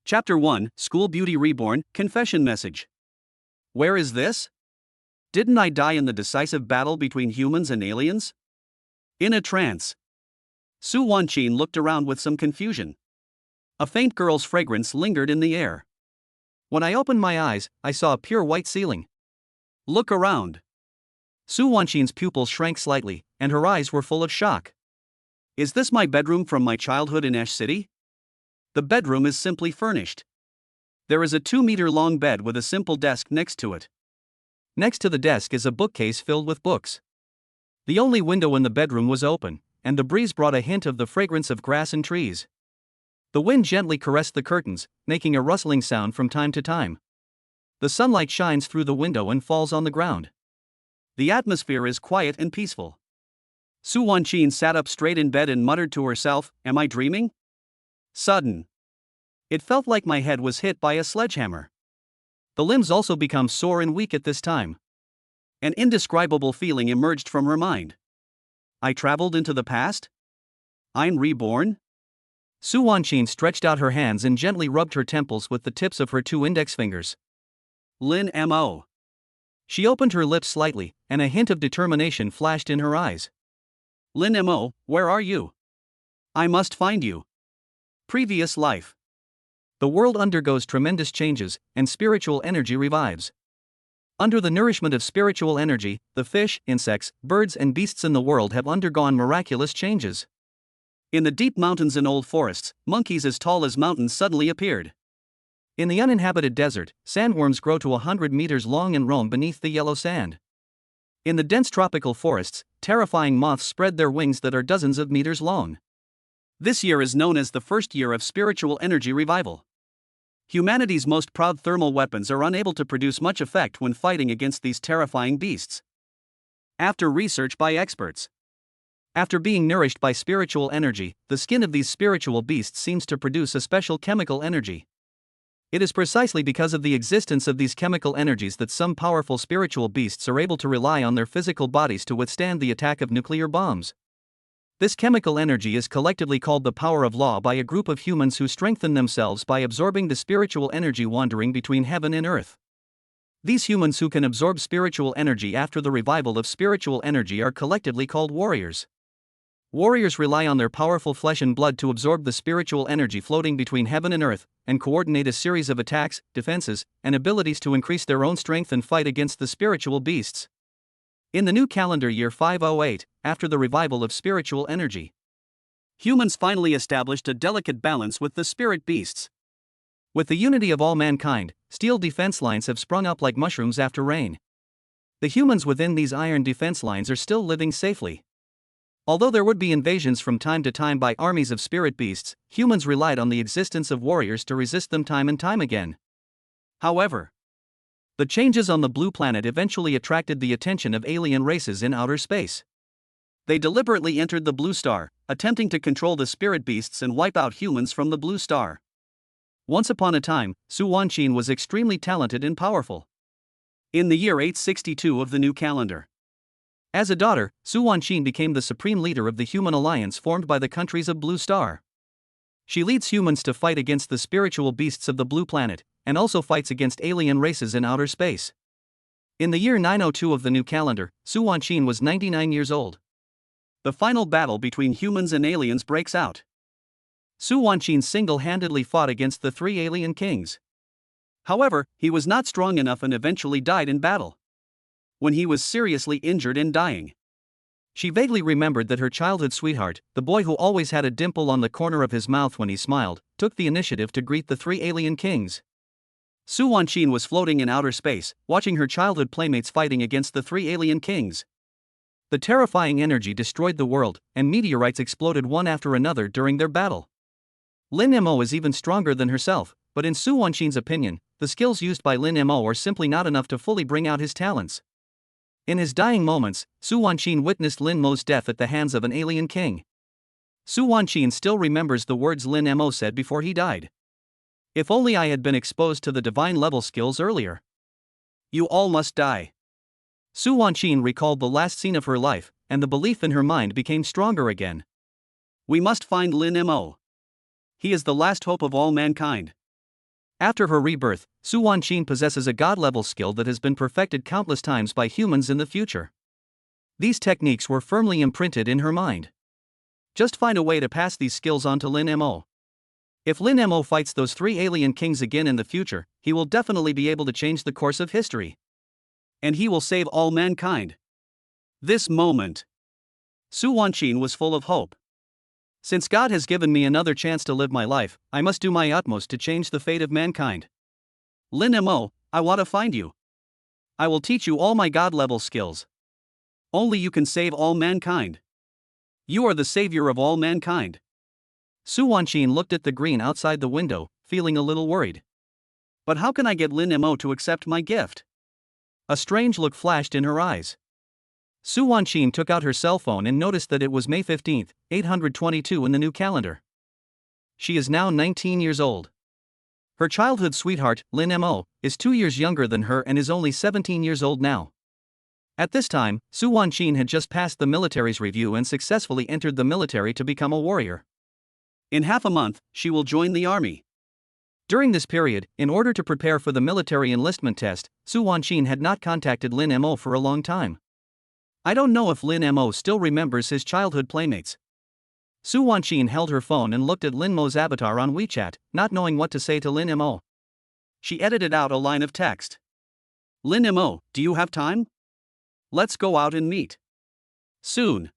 Chapter 1, School Beauty Reborn, Confession Message. Where is this? Didn't I die in the decisive battle between humans and aliens? In a trance, Su Wanqin looked around with some confusion. A faint girl's fragrance lingered in the air. When I opened my eyes, I saw a pure white ceiling. Look around. Su Wanqin's pupils shrank slightly, and her eyes were full of shock. Is this my bedroom from my childhood in Ash City? The bedroom is simply furnished. There is a 2-meter-long bed with a simple desk next to it. Next to the desk is a bookcase filled with books. The only window in the bedroom was open, and the breeze brought a hint of the fragrance of grass and trees. The wind gently caressed the curtains, making a rustling sound from time to time. The sunlight shines through the window and falls on the ground. The atmosphere is quiet and peaceful. Su Wanqin sat up straight in bed and muttered to herself, "Am I dreaming?" Sudden. It felt like my head was hit by a sledgehammer. The limbs also become sore and weak at this time. An indescribable feeling emerged from her mind. I traveled into the past? I'm reborn? Su Wanqin stretched out her hands and gently rubbed her temples with the tips of her 2 index fingers. Lin Mo. She opened her lips slightly, and a hint of determination flashed in her eyes. Lin Mo, where are you? I must find you. Previous life. The world undergoes tremendous changes, and spiritual energy revives. Under the nourishment of spiritual energy, the fish, insects, birds, and beasts in the world have undergone miraculous changes. In the deep mountains and old forests, monkeys as tall as mountains suddenly appeared. In the uninhabited desert, sandworms grow to 100 meters long and roam beneath the yellow sand. In the dense tropical forests, terrifying moths spread their wings that are dozens of meters long. This year is known as the first year of spiritual energy revival. Humanity's most proud thermal weapons are unable to produce much effect when fighting against these terrifying beasts. After research by experts. After being nourished by spiritual energy, the skin of these spiritual beasts seems to produce a special chemical energy. It is precisely because of the existence of these chemical energies that some powerful spiritual beasts are able to rely on their physical bodies to withstand the attack of nuclear bombs. This chemical energy is collectively called the power of law by a group of humans who strengthen themselves by absorbing the spiritual energy wandering between heaven and earth. These humans who can absorb spiritual energy after the revival of spiritual energy are collectively called warriors. Warriors rely on their powerful flesh and blood to absorb the spiritual energy floating between heaven and earth, and coordinate a series of attacks, defenses, and abilities to increase their own strength and fight against the spiritual beasts. In the new calendar year 508, after the revival of spiritual energy, humans finally established a delicate balance with the spirit beasts. With the unity of all mankind, steel defense lines have sprung up like mushrooms after rain. The humans within these iron defense lines are still living safely. Although there would be invasions from time to time by armies of spirit beasts, humans relied on the existence of warriors to resist them time and time again. However, the changes on the blue planet eventually attracted the attention of alien races in outer space. They deliberately entered the blue star, attempting to control the spirit beasts and wipe out humans from the blue star. Once upon a time, Su Wanqin was extremely talented and powerful. In the year 862 of the new calendar. As a daughter, Su Wanqin became the supreme leader of the human alliance formed by the countries of Blue Star. She leads humans to fight against the spiritual beasts of the blue planet, and also fights against alien races in outer space. In the year 902 of the new calendar, Su Wanqin was 99 years old. The final battle between humans and aliens breaks out. Su Wanqin single-handedly fought against the 3 alien kings. However, he was not strong enough and eventually died in battle. When he was seriously injured and dying, she vaguely remembered that her childhood sweetheart, the boy who always had a dimple on the corner of his mouth when he smiled, took the initiative to greet the 3 alien kings. Su Wanqin was floating in outer space, watching her childhood playmates fighting against the 3 alien kings. The terrifying energy destroyed the world, and meteorites exploded one after another during their battle. Lin Mo is even stronger than herself, but in Su Wanqin's opinion, the skills used by Lin Mo are simply not enough to fully bring out his talents. In his dying moments, Su Wanqin witnessed Lin Mo's death at the hands of an alien king. Su Wanqin still remembers the words Lin Mo said before he died. If only I had been exposed to the divine level skills earlier. You all must die. Su Wanqin recalled the last scene of her life, and the belief in her mind became stronger again. We must find Lin Mo. He is the last hope of all mankind. After her rebirth, Su Wanqin possesses a god-level skill that has been perfected countless times by humans in the future. These techniques were firmly imprinted in her mind. Just find a way to pass these skills on to Lin Mo. If Lin Mo fights those 3 alien kings again in the future, he will definitely be able to change the course of history. And he will save all mankind. This moment, Su Wanqin was full of hope. Since God has given me another chance to live my life, I must do my utmost to change the fate of mankind. Lin Mo, I want to find you. I will teach you all my god-level skills. Only you can save all mankind. You are the savior of all mankind. Su Wanqin looked at the green outside the window, feeling a little worried. But how can I get Lin Mo to accept my gift? A strange look flashed in her eyes. Su Wanqin took out her cell phone and noticed that it was May 15, 822 in the new calendar. She is now 19 years old. Her childhood sweetheart, Lin Mo, is 2 years younger than her and is only 17 years old now. At this time, Su Wanqin had just passed the military's review and successfully entered the military to become a warrior. In half a month, she will join the army. During this period, in order to prepare for the military enlistment test, Su Wanqin had not contacted Lin Mo for a long time. I don't know if Lin Mo still remembers his childhood playmates. Su Wanqin held her phone and looked at Lin Mo's avatar on WeChat, not knowing what to say to Lin Mo. She edited out a line of text. Lin Mo, do you have time? Let's go out and meet. Soon.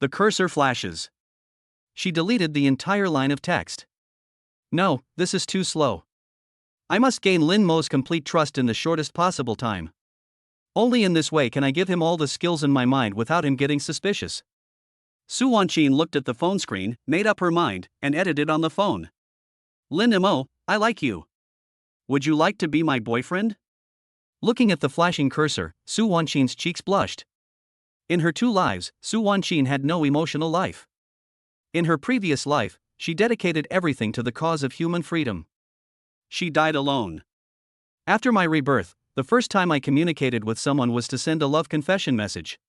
The cursor flashes. She deleted the entire line of text. No, this is too slow. I must gain Lin Mo's complete trust in the shortest possible time. Only in this way can I give him all the skills in my mind without him getting suspicious. Su Wanqin looked at the phone screen, made up her mind, and edited on the phone. Lin Mo, I like you. Would you like to be my boyfriend? Looking at the flashing cursor, Su Wanqin's cheeks blushed. In her 2 lives, Su Wanqin had no emotional life. In her previous life, she dedicated everything to the cause of human freedom. She died alone. After my rebirth, the first time I communicated with someone was to send a love confession message.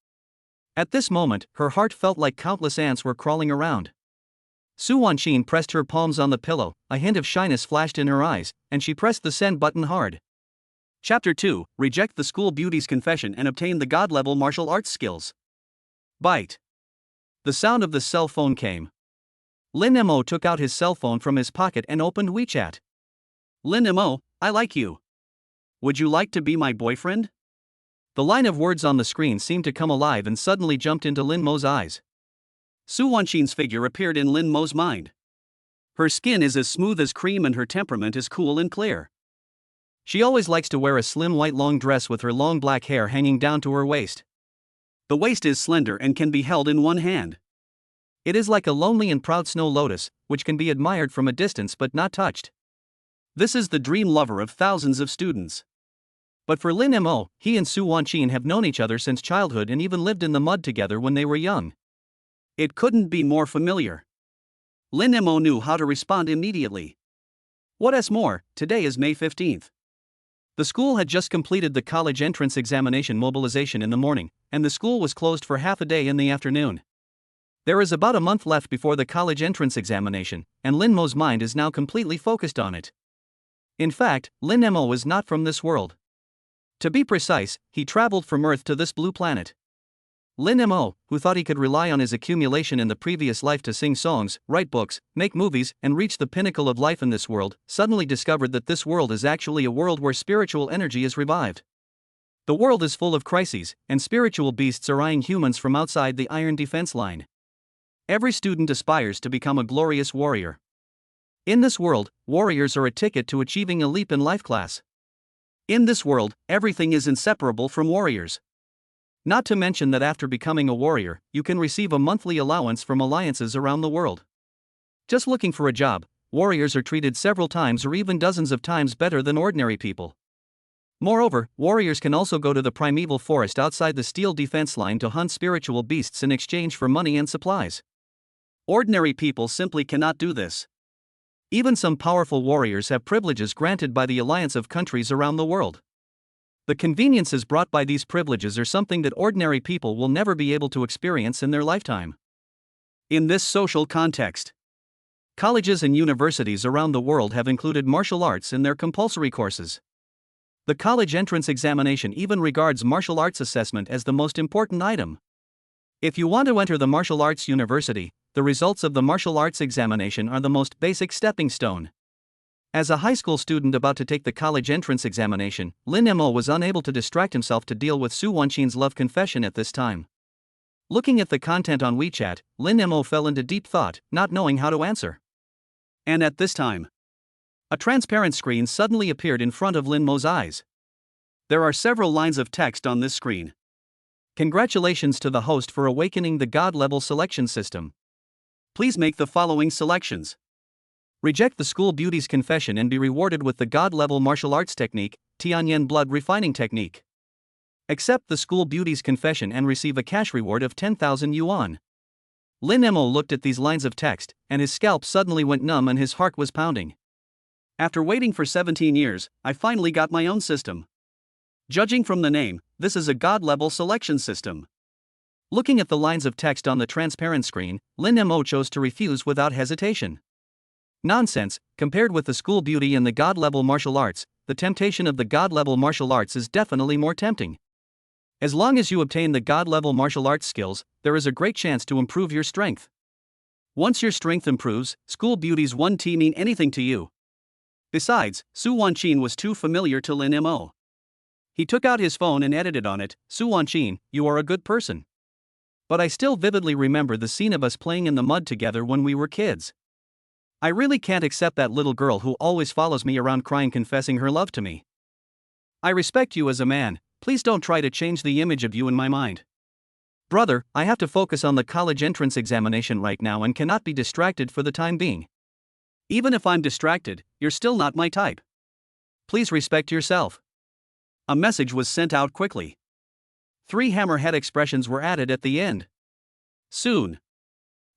At this moment, her heart felt like countless ants were crawling around. Su Wanqin pressed her palms on the pillow, a hint of shyness flashed in her eyes, and she pressed the send button hard. Chapter 2, Reject the School Beauty's Confession and Obtain the God-Level Martial Arts Skills. Bite. The sound of the cell phone came. Lin Mo took out his cell phone from his pocket and opened WeChat. Lin Mo, I like you. Would you like to be my boyfriend? The line of words on the screen seemed to come alive and suddenly jumped into Lin Mo's eyes. Su Wanqin's figure appeared in Lin Mo's mind. Her skin is as smooth as cream and her temperament is cool and clear. She always likes to wear a slim white long dress with her long black hair hanging down to her waist. The waist is slender and can be held in one hand. It is like a lonely and proud snow lotus, which can be admired from a distance but not touched. This is the dream lover of thousands of students. But for Lin Mo, he and Su Wanqin have known each other since childhood and even lived in the mud together when they were young. It couldn't be more familiar. Lin Mo knew how to respond immediately. What's more, today is May 15th. The school had just completed the college entrance examination mobilization in the morning, and the school was closed for half a day in the afternoon. There is about a month left before the college entrance examination, and Lin Mo's mind is now completely focused on it. In fact, Lin Mo is not from this world. To be precise, he traveled from Earth to this blue planet. Lin Mo, who thought he could rely on his accumulation in the previous life to sing songs, write books, make movies, and reach the pinnacle of life in this world, suddenly discovered that this world is actually a world where spiritual energy is revived. The world is full of crises, and spiritual beasts are eyeing humans from outside the iron defense line. Every student aspires to become a glorious warrior. In this world, warriors are a ticket to achieving a leap in life class. In this world, everything is inseparable from warriors. Not to mention that after becoming a warrior, you can receive a monthly allowance from alliances around the world. Just looking for a job, warriors are treated several times or even dozens of times better than ordinary people. Moreover, warriors can also go to the primeval forest outside the steel defense line to hunt spiritual beasts in exchange for money and supplies. Ordinary people simply cannot do this. Even some powerful warriors have privileges granted by the alliance of countries around the world. The conveniences brought by these privileges are something that ordinary people will never be able to experience in their lifetime. In this social context, Colleges and universities around the world have included martial arts in their compulsory courses. The college entrance examination even regards martial arts assessment as the most important item. If you want to enter the martial arts university, the results of the martial arts examination are the most basic stepping stone. As a high school student about to take the college entrance examination, Lin Mo was unable to distract himself to deal with Su Wanqin's love confession at this time. Looking at the content on WeChat, Lin Mo fell into deep thought, not knowing how to answer. And at this time, a transparent screen suddenly appeared in front of Lin Mo's eyes. There are several lines of text on this screen. Congratulations to the host for awakening the God-level selection system. Please make the following selections. Reject the school beauty's confession and be rewarded with the God-level martial arts technique, Tianyan blood refining technique. Accept the school beauty's confession and receive a cash reward of 10,000 yuan. Lin Mo looked at these lines of text, and his scalp suddenly went numb and his heart was pounding. After waiting for 17 years, I finally got my own system. Judging from the name, this is a God-level selection system. Looking at the lines of text on the transparent screen, Lin Mo chose to refuse without hesitation. Nonsense, compared with the school beauty and the God-level martial arts, the temptation of the God-level martial arts is definitely more tempting. As long as you obtain the God-level martial arts skills, there is a great chance to improve your strength. Once your strength improves, school beauties won't mean anything to you. Besides, Su Wanqin was too familiar to Lin Mo. He took out his phone and edited on it, "Su Wanqin, you are a good person. But I still vividly remember the scene of us playing in the mud together when we were kids. I really can't accept that little girl who always follows me around crying confessing her love to me. I respect you as a man, please don't try to change the image of you in my mind. Brother, I have to focus on the college entrance examination right now and cannot be distracted for the time being. Even if I'm distracted, you're still not my type. Please respect yourself." A message was sent out quickly. 3 hammerhead expressions were added at the end. Soon,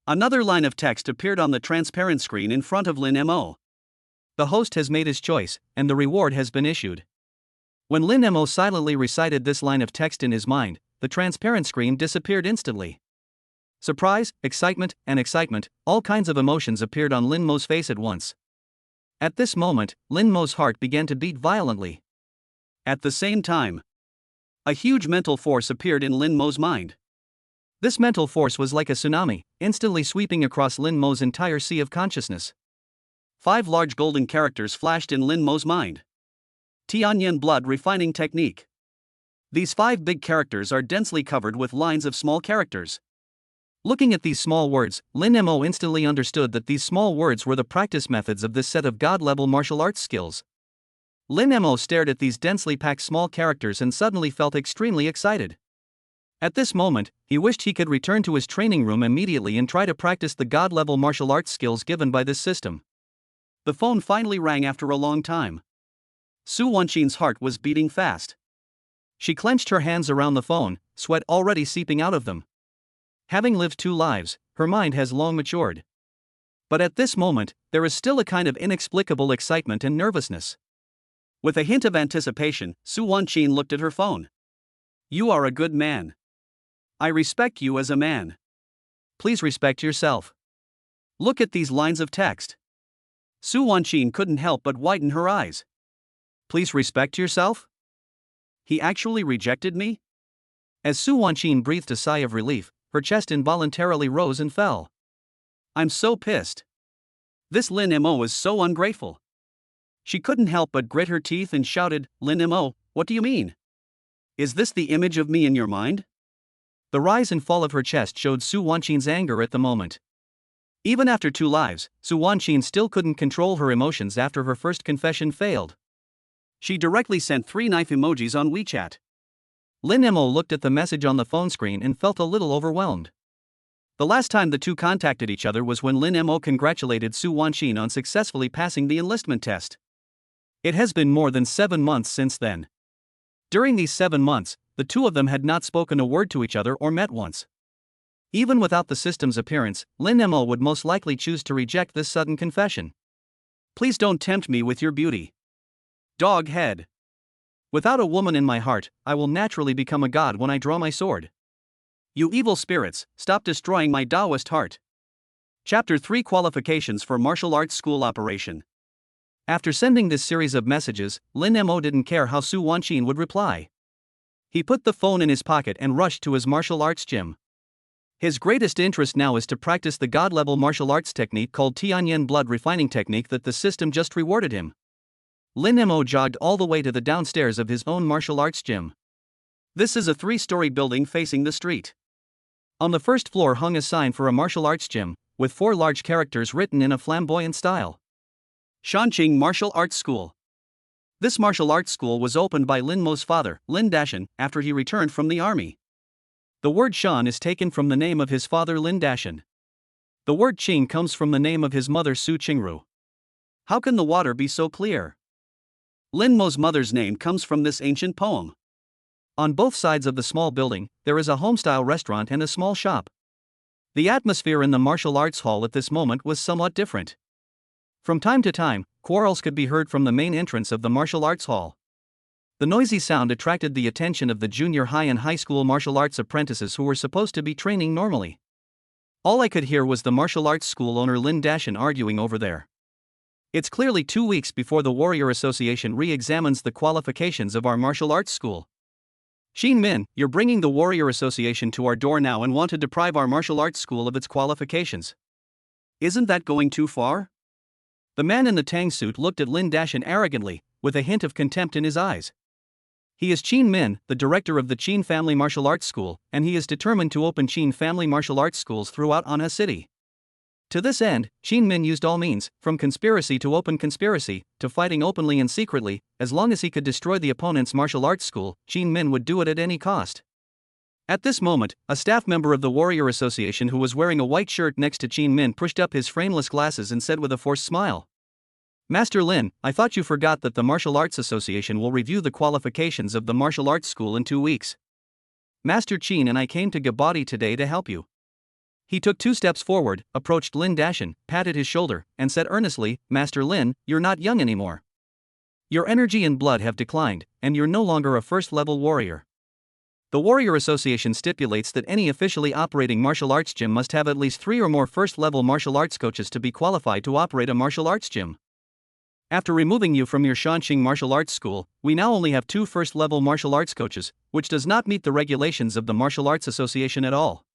another line of text appeared on the transparent screen in front of Lin Mo. The host has made his choice, and the reward has been issued. When Lin Mo silently recited this line of text in his mind, the transparent screen disappeared instantly. Surprise, excitement, all kinds of emotions appeared on Lin Mo's face at once. At this moment, Lin Mo's heart began to beat violently. At the same time, a huge mental force appeared in Lin Mo's mind. This mental force was like a tsunami, instantly sweeping across Lin Mo's entire sea of consciousness. 5 large golden characters flashed in Lin Mo's mind. Tianyan blood refining technique. These 5 big characters are densely covered with lines of small characters. Looking at these small words, Lin Mo instantly understood that these small words were the practice methods of this set of God-level martial arts skills. Lin Mo stared at these densely packed small characters and suddenly felt extremely excited. At this moment, he wished he could return to his training room immediately and try to practice the God-level martial arts skills given by this system. The phone finally rang after a long time. Su Wanqin's heart was beating fast. She clenched her hands around the phone, sweat already seeping out of them. Having lived 2 lives, her mind has long matured. But at this moment, there is still a kind of inexplicable excitement and nervousness. With a hint of anticipation, Su Wanqin looked at her phone. "You are a good man. I respect you as a man. Please respect yourself. Look at these lines of text." Su Wanqin couldn't help but widen her eyes. "Please respect yourself? He actually rejected me?" As Su Wanqin breathed a sigh of relief, her chest involuntarily rose and fell. "I'm so pissed. This Lin Mo is so ungrateful." She couldn't help but grit her teeth and shouted, "Lin Mo, what do you mean? Is this the image of me in your mind?" The rise and fall of her chest showed Su Wanqin's anger at the moment. Even after 2 lives, Su Wanqin still couldn't control her emotions after her first confession failed. She directly sent 3 knife emojis on WeChat. Lin Mo looked at the message on the phone screen and felt a little overwhelmed. The last time the two contacted each other was when Lin Mo congratulated Su Wanqin on successfully passing the enlistment test. It has been more than 7 months since then. During these 7 months, the two of them had not spoken a word to each other or met once. Even without the system's appearance, Lin Mo would most likely choose to reject this sudden confession. "Please don't tempt me with your beauty. Dog head. Without a woman in my heart, I will naturally become a god when I draw my sword. You evil spirits, stop destroying my Taoist heart." Chapter 3 Qualifications for Martial Arts School Operation. After sending this series of messages, Lin Mo didn't care how Su Wanqin would reply. He put the phone in his pocket and rushed to his martial arts gym. His greatest interest now is to practice the god-level martial arts technique called Tianyan blood refining technique that the system just rewarded him. Lin Mo jogged all the way to the downstairs of his own martial arts gym. This is a 3-story building facing the street. On the first floor hung a sign for a martial arts gym, with 4 large characters written in a flamboyant style. Shanqing Martial Arts School. This martial arts school was opened by Lin Mo's father, Lin Dashan, after he returned from the army. The word Shan is taken from the name of his father Lin Dashan. The word Qing comes from the name of his mother Su Qingru. How can the water be so clear? Lin Mo's mother's name comes from this ancient poem. On both sides of the small building, there is a home-style restaurant and a small shop. The atmosphere in the martial arts hall at this moment was somewhat different. From time to time, quarrels could be heard from the main entrance of the martial arts hall. The noisy sound attracted the attention of the junior high and high school martial arts apprentices who were supposed to be training normally. All I could hear was the martial arts school owner Lin Dashan arguing over there. It's clearly 2 weeks before the Warrior Association re-examines the qualifications of our martial arts school. Xin Min, you're bringing the Warrior Association to our door now and want to deprive our martial arts school of its qualifications. Isn't that going too far? The man in the tang suit looked at Lin Dashan arrogantly, with a hint of contempt in his eyes. He is Qin Min, the director of the Qin Family Martial Arts School, and he is determined to open Qin Family Martial Arts Schools throughout Anha City. To this end, Qin Min used all means, from conspiracy to open conspiracy, to fighting openly and secretly. As long as he could destroy the opponent's martial arts school, Qin Min would do it at any cost. At this moment, a staff member of the Warrior Association who was wearing a white shirt next to Qin Min pushed up his frameless glasses and said with a forced smile, "Master Lin, I thought you forgot that the Martial Arts Association will review the qualifications of the martial arts school in 2 weeks. Master Qin and I came to Gabati today to help you." He took 2 steps forward, approached Lin Dashan, patted his shoulder, and said earnestly, "Master Lin, you're not young anymore. Your energy and blood have declined, and you're no longer a first-level warrior. The Warrior Association stipulates that any officially operating martial arts gym must have at least 3 or more first-level martial arts coaches to be qualified to operate a martial arts gym. After removing you from your Shanqing Martial Arts School, we now only have 2 first-level martial arts coaches, which does not meet the regulations of the Martial Arts Association at all.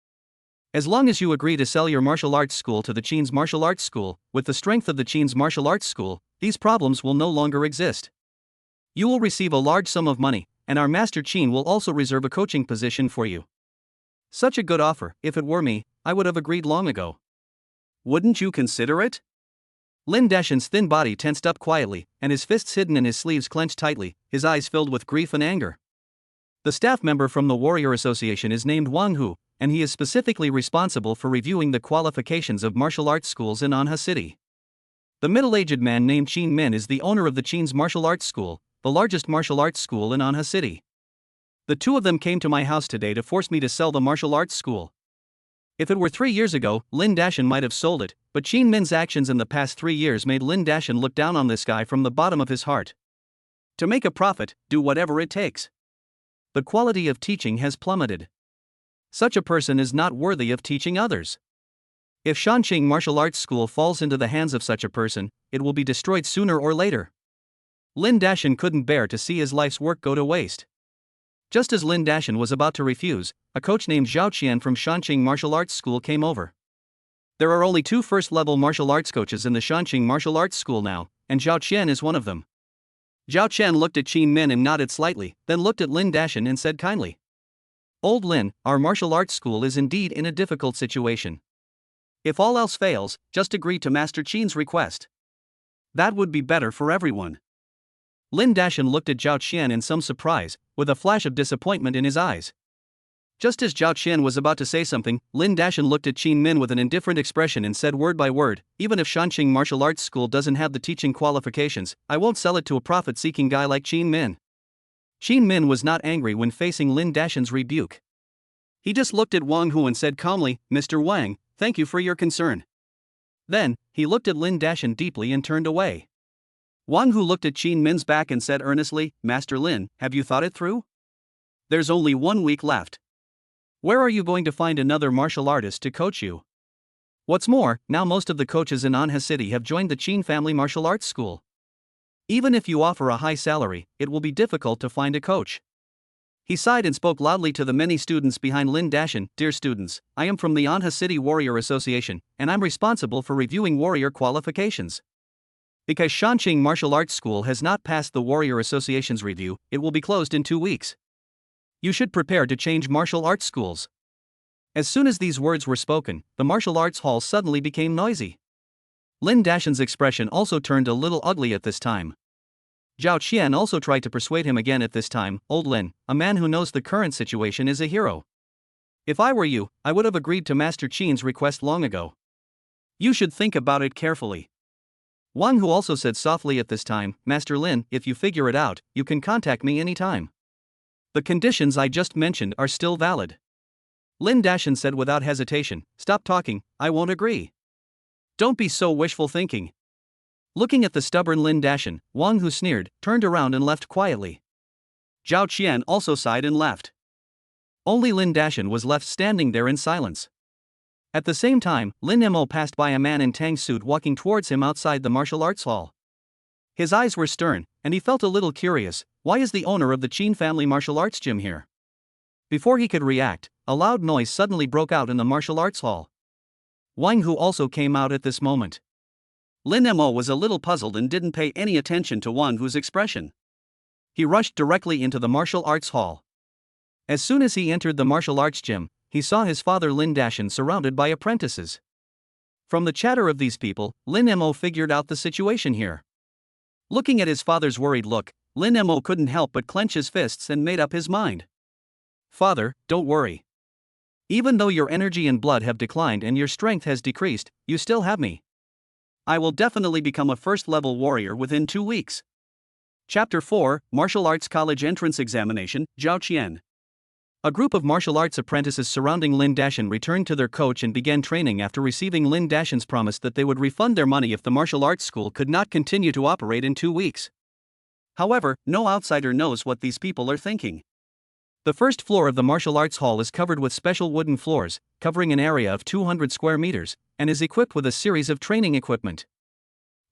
As long as you agree to sell your martial arts school to the Qin's Martial Arts School, with the strength of the Qin's Martial Arts School, these problems will no longer exist. You will receive a large sum of money, and our Master Qin will also reserve a coaching position for you." Such a good offer. If it were me, I would have agreed long ago. Wouldn't you consider it? Lin Dashan's thin body tensed up quietly, and his fists hidden in his sleeves clenched tightly, his eyes filled with grief and anger. The staff member from the Warrior Association is named Wang Hu, and he is specifically responsible for reviewing the qualifications of martial arts schools in Anha City. The middle-aged man named Qin Min is the owner of the Qin's Martial Arts School, the largest martial arts school in Anha City. The 2 of them came to my house today to force me to sell the martial arts school. If it were 3 years ago, Lin Dashan might have sold it, but Qin Min's actions in the past 3 years made Lin Dashan look down on this guy from the bottom of his heart. To make a profit, do whatever it takes. The quality of teaching has plummeted. Such a person is not worthy of teaching others. If Shanqing Martial Arts School falls into the hands of such a person, it will be destroyed sooner or later. Lin Dashan couldn't bear to see his life's work go to waste. Just as Lin Dashan was about to refuse, a coach named Zhao Qian from Shanqing Martial Arts School came over. There are only 2 first-level martial arts coaches in the Shanqing Martial Arts School now, and Zhao Qian is one of them. Zhao Qian looked at Qin Min and nodded slightly, then looked at Lin Dashan and said kindly, "Old Lin, our martial arts school is indeed in a difficult situation. If all else fails, just agree to Master Qin's request. That would be better for everyone." Lin Dashan looked at Zhao Qian in some surprise, with a flash of disappointment in his eyes. Just as Zhao Qian was about to say something, Lin Dashan looked at Qin Min with an indifferent expression and said word by word, "Even if Shanqing Martial Arts School doesn't have the teaching qualifications, I won't sell it to a profit-seeking guy like Qin Min." Qin Min was not angry when facing Lin Dashan's rebuke. He just looked at Wang Hu and said calmly, "Mr. Wang, thank you for your concern." Then, he looked at Lin Dashan deeply and turned away. Wang Hu looked at Qin Min's back and said earnestly, "Master Lin, have you thought it through? There's only 1 week left. Where are you going to find another martial artist to coach you? What's more, now most of the coaches in Anha City have joined the Qin family martial arts school. Even if you offer a high salary, it will be difficult to find a coach. He sighed and spoke loudly to the many students behind Lin Dashan. Dear students, I am from the Anha City Warrior Association, and I'm responsible for reviewing warrior qualifications. Because Shanqing Martial Arts School has not passed the Warrior Association's review, it will be closed in 2 weeks. You should prepare to change martial arts schools. As soon as these words were spoken, the martial arts hall suddenly became noisy. Lin Dashan's expression also turned a little ugly at this time. Zhao Qian also tried to persuade him again at this time. Old Lin, a man who knows the current situation, is a hero. If I were you, I would have agreed to Master Qian's request long ago. You should think about it carefully. Wang Hu also said softly at this time, Master Lin, if you figure it out, you can contact me anytime. The conditions I just mentioned are still valid. Lin Dashan said without hesitation, stop talking, I won't agree. Don't be so wishful thinking. Looking at the stubborn Lin Dashan, Wang Hu sneered, turned around and left quietly. Zhao Qian also sighed and left. Only Lin Dashan was left standing there in silence. At the same time, Lin Mo passed by a man in tang suit walking towards him outside the martial arts hall. His eyes were stern, and he felt a little curious. Why is the owner of the Qin family martial arts gym here? Before he could react, a loud noise suddenly broke out in the martial arts hall. Wang Hu also came out at this moment. Lin Mo was a little puzzled and didn't pay any attention to Wang Hu's expression. He rushed directly into the martial arts hall. As soon as he entered the martial arts gym, he saw his father Lin Dashan surrounded by apprentices. From the chatter of these people, Lin Mo figured out the situation here. Looking at his father's worried look, Lin Mo couldn't help but clench his fists and made up his mind. Father, don't worry. Even though your energy and blood have declined and your strength has decreased, you still have me. I will definitely become a first-level warrior within 2 weeks. Chapter 4, Martial Arts College Entrance Examination, Zhao Qian. A group of martial arts apprentices surrounding Lin Dashan returned to their coach and began training after receiving Lin Dashan's promise that they would refund their money if the martial arts school could not continue to operate in 2 weeks. However, no outsider knows what these people are thinking. The first floor of the martial arts hall is covered with special wooden floors, covering an area of 200 square meters, and is equipped with a series of training equipment.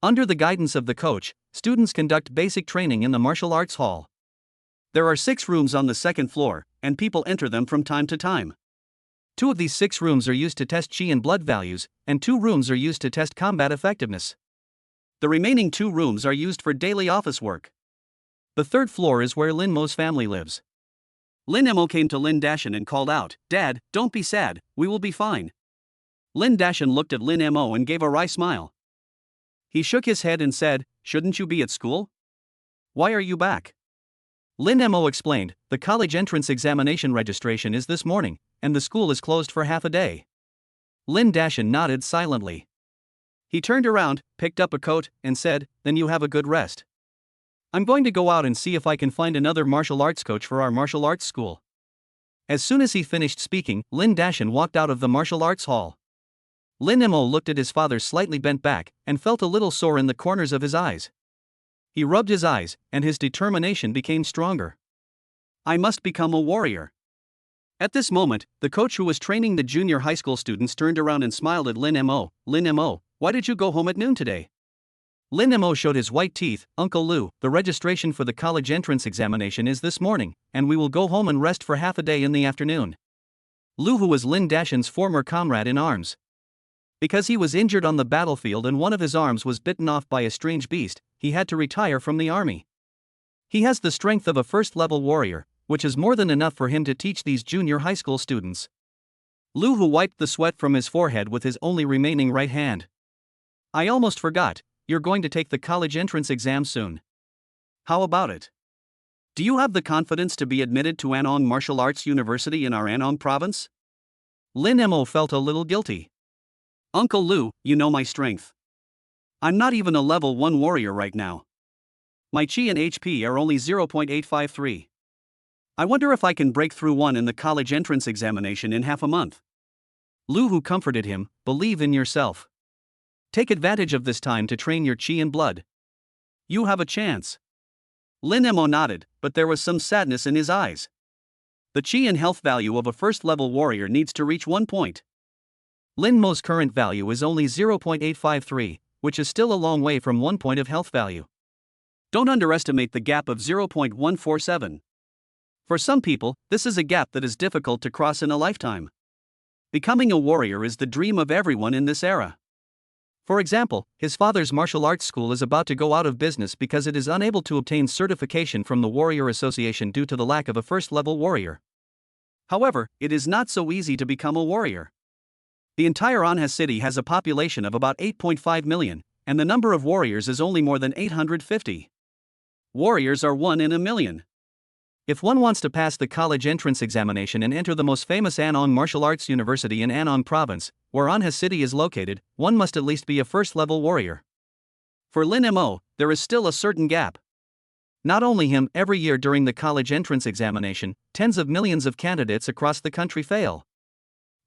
Under the guidance of the coach, students conduct basic training in the martial arts hall. There are 6 rooms on the second floor, and people enter them from time to time. 2 of these 6 rooms are used to test chi and blood values, and 2 rooms are used to test combat effectiveness. The remaining 2 rooms are used for daily office work. The third floor is where Lin Mo's family lives. Lin Mo came to Lin Dashan and called out, Dad, don't be sad, we will be fine. Lin Dashan looked at Lin Mo and gave a wry smile. He shook his head and said, shouldn't you be at school? Why are you back? Lin Mo explained, the college entrance examination registration is this morning, and the school is closed for half a day. Lin Dashan nodded silently. He turned around, picked up a coat, and said, then you have a good rest. I'm going to go out and see if I can find another martial arts coach for our martial arts school. As soon as he finished speaking, Lin Dashan walked out of the martial arts hall. Lin Mo looked at his father slightly bent back, and felt a little sore in the corners of his eyes. He rubbed his eyes, and his determination became stronger. I must become a warrior. At this moment, the coach who was training the junior high school students turned around and smiled at Lin Mo. Lin Mo, why did you go home at noon today? Lin Mo showed his white teeth. Uncle Lu, the registration for the college entrance examination is this morning, and we will go home and rest for half a day in the afternoon. Lu, who was Lin Dashan's former comrade in arms. Because he was injured on the battlefield and one of his arms was bitten off by a strange beast, he had to retire from the army. He has the strength of a first-level warrior, which is more than enough for him to teach these junior high school students. Lu Hu wiped the sweat from his forehead with his only remaining right hand. I almost forgot, you're going to take the college entrance exam soon. How about it? Do you have the confidence to be admitted to Anong Martial Arts University in our Anong province? Lin Mo felt a little guilty. Uncle Lu, you know my strength. I'm not even a level 1 warrior right now. My chi and HP are only 0.853. I wonder if I can break through 1 in the college entrance examination in half a month. Lu Hu comforted him, believe in yourself. Take advantage of this time to train your chi and blood. You have a chance. Lin Mo nodded, but there was some sadness in his eyes. The chi and health value of a first-level warrior needs to reach 1 point. Lin Mo's current value is only 0.853, which is still a long way from 1 point of health value. Don't underestimate the gap of 0.147. For some people, this is a gap that is difficult to cross in a lifetime. Becoming a warrior is the dream of everyone in this era. For example, his father's martial arts school is about to go out of business because it is unable to obtain certification from the Warrior Association due to the lack of a first-level warrior. However, it is not so easy to become a warrior. The entire Anha city has a population of about 8.5 million, and the number of warriors is only more than 850. Warriors are 1 in a million. If one wants to pass the college entrance examination and enter the most famous Anong Martial Arts University in Anong Province, where Anha city is located, one must at least be a first-level warrior. For Lin Mo, there is still a certain gap. Not only him, every year during the college entrance examination, tens of millions of candidates across the country fail.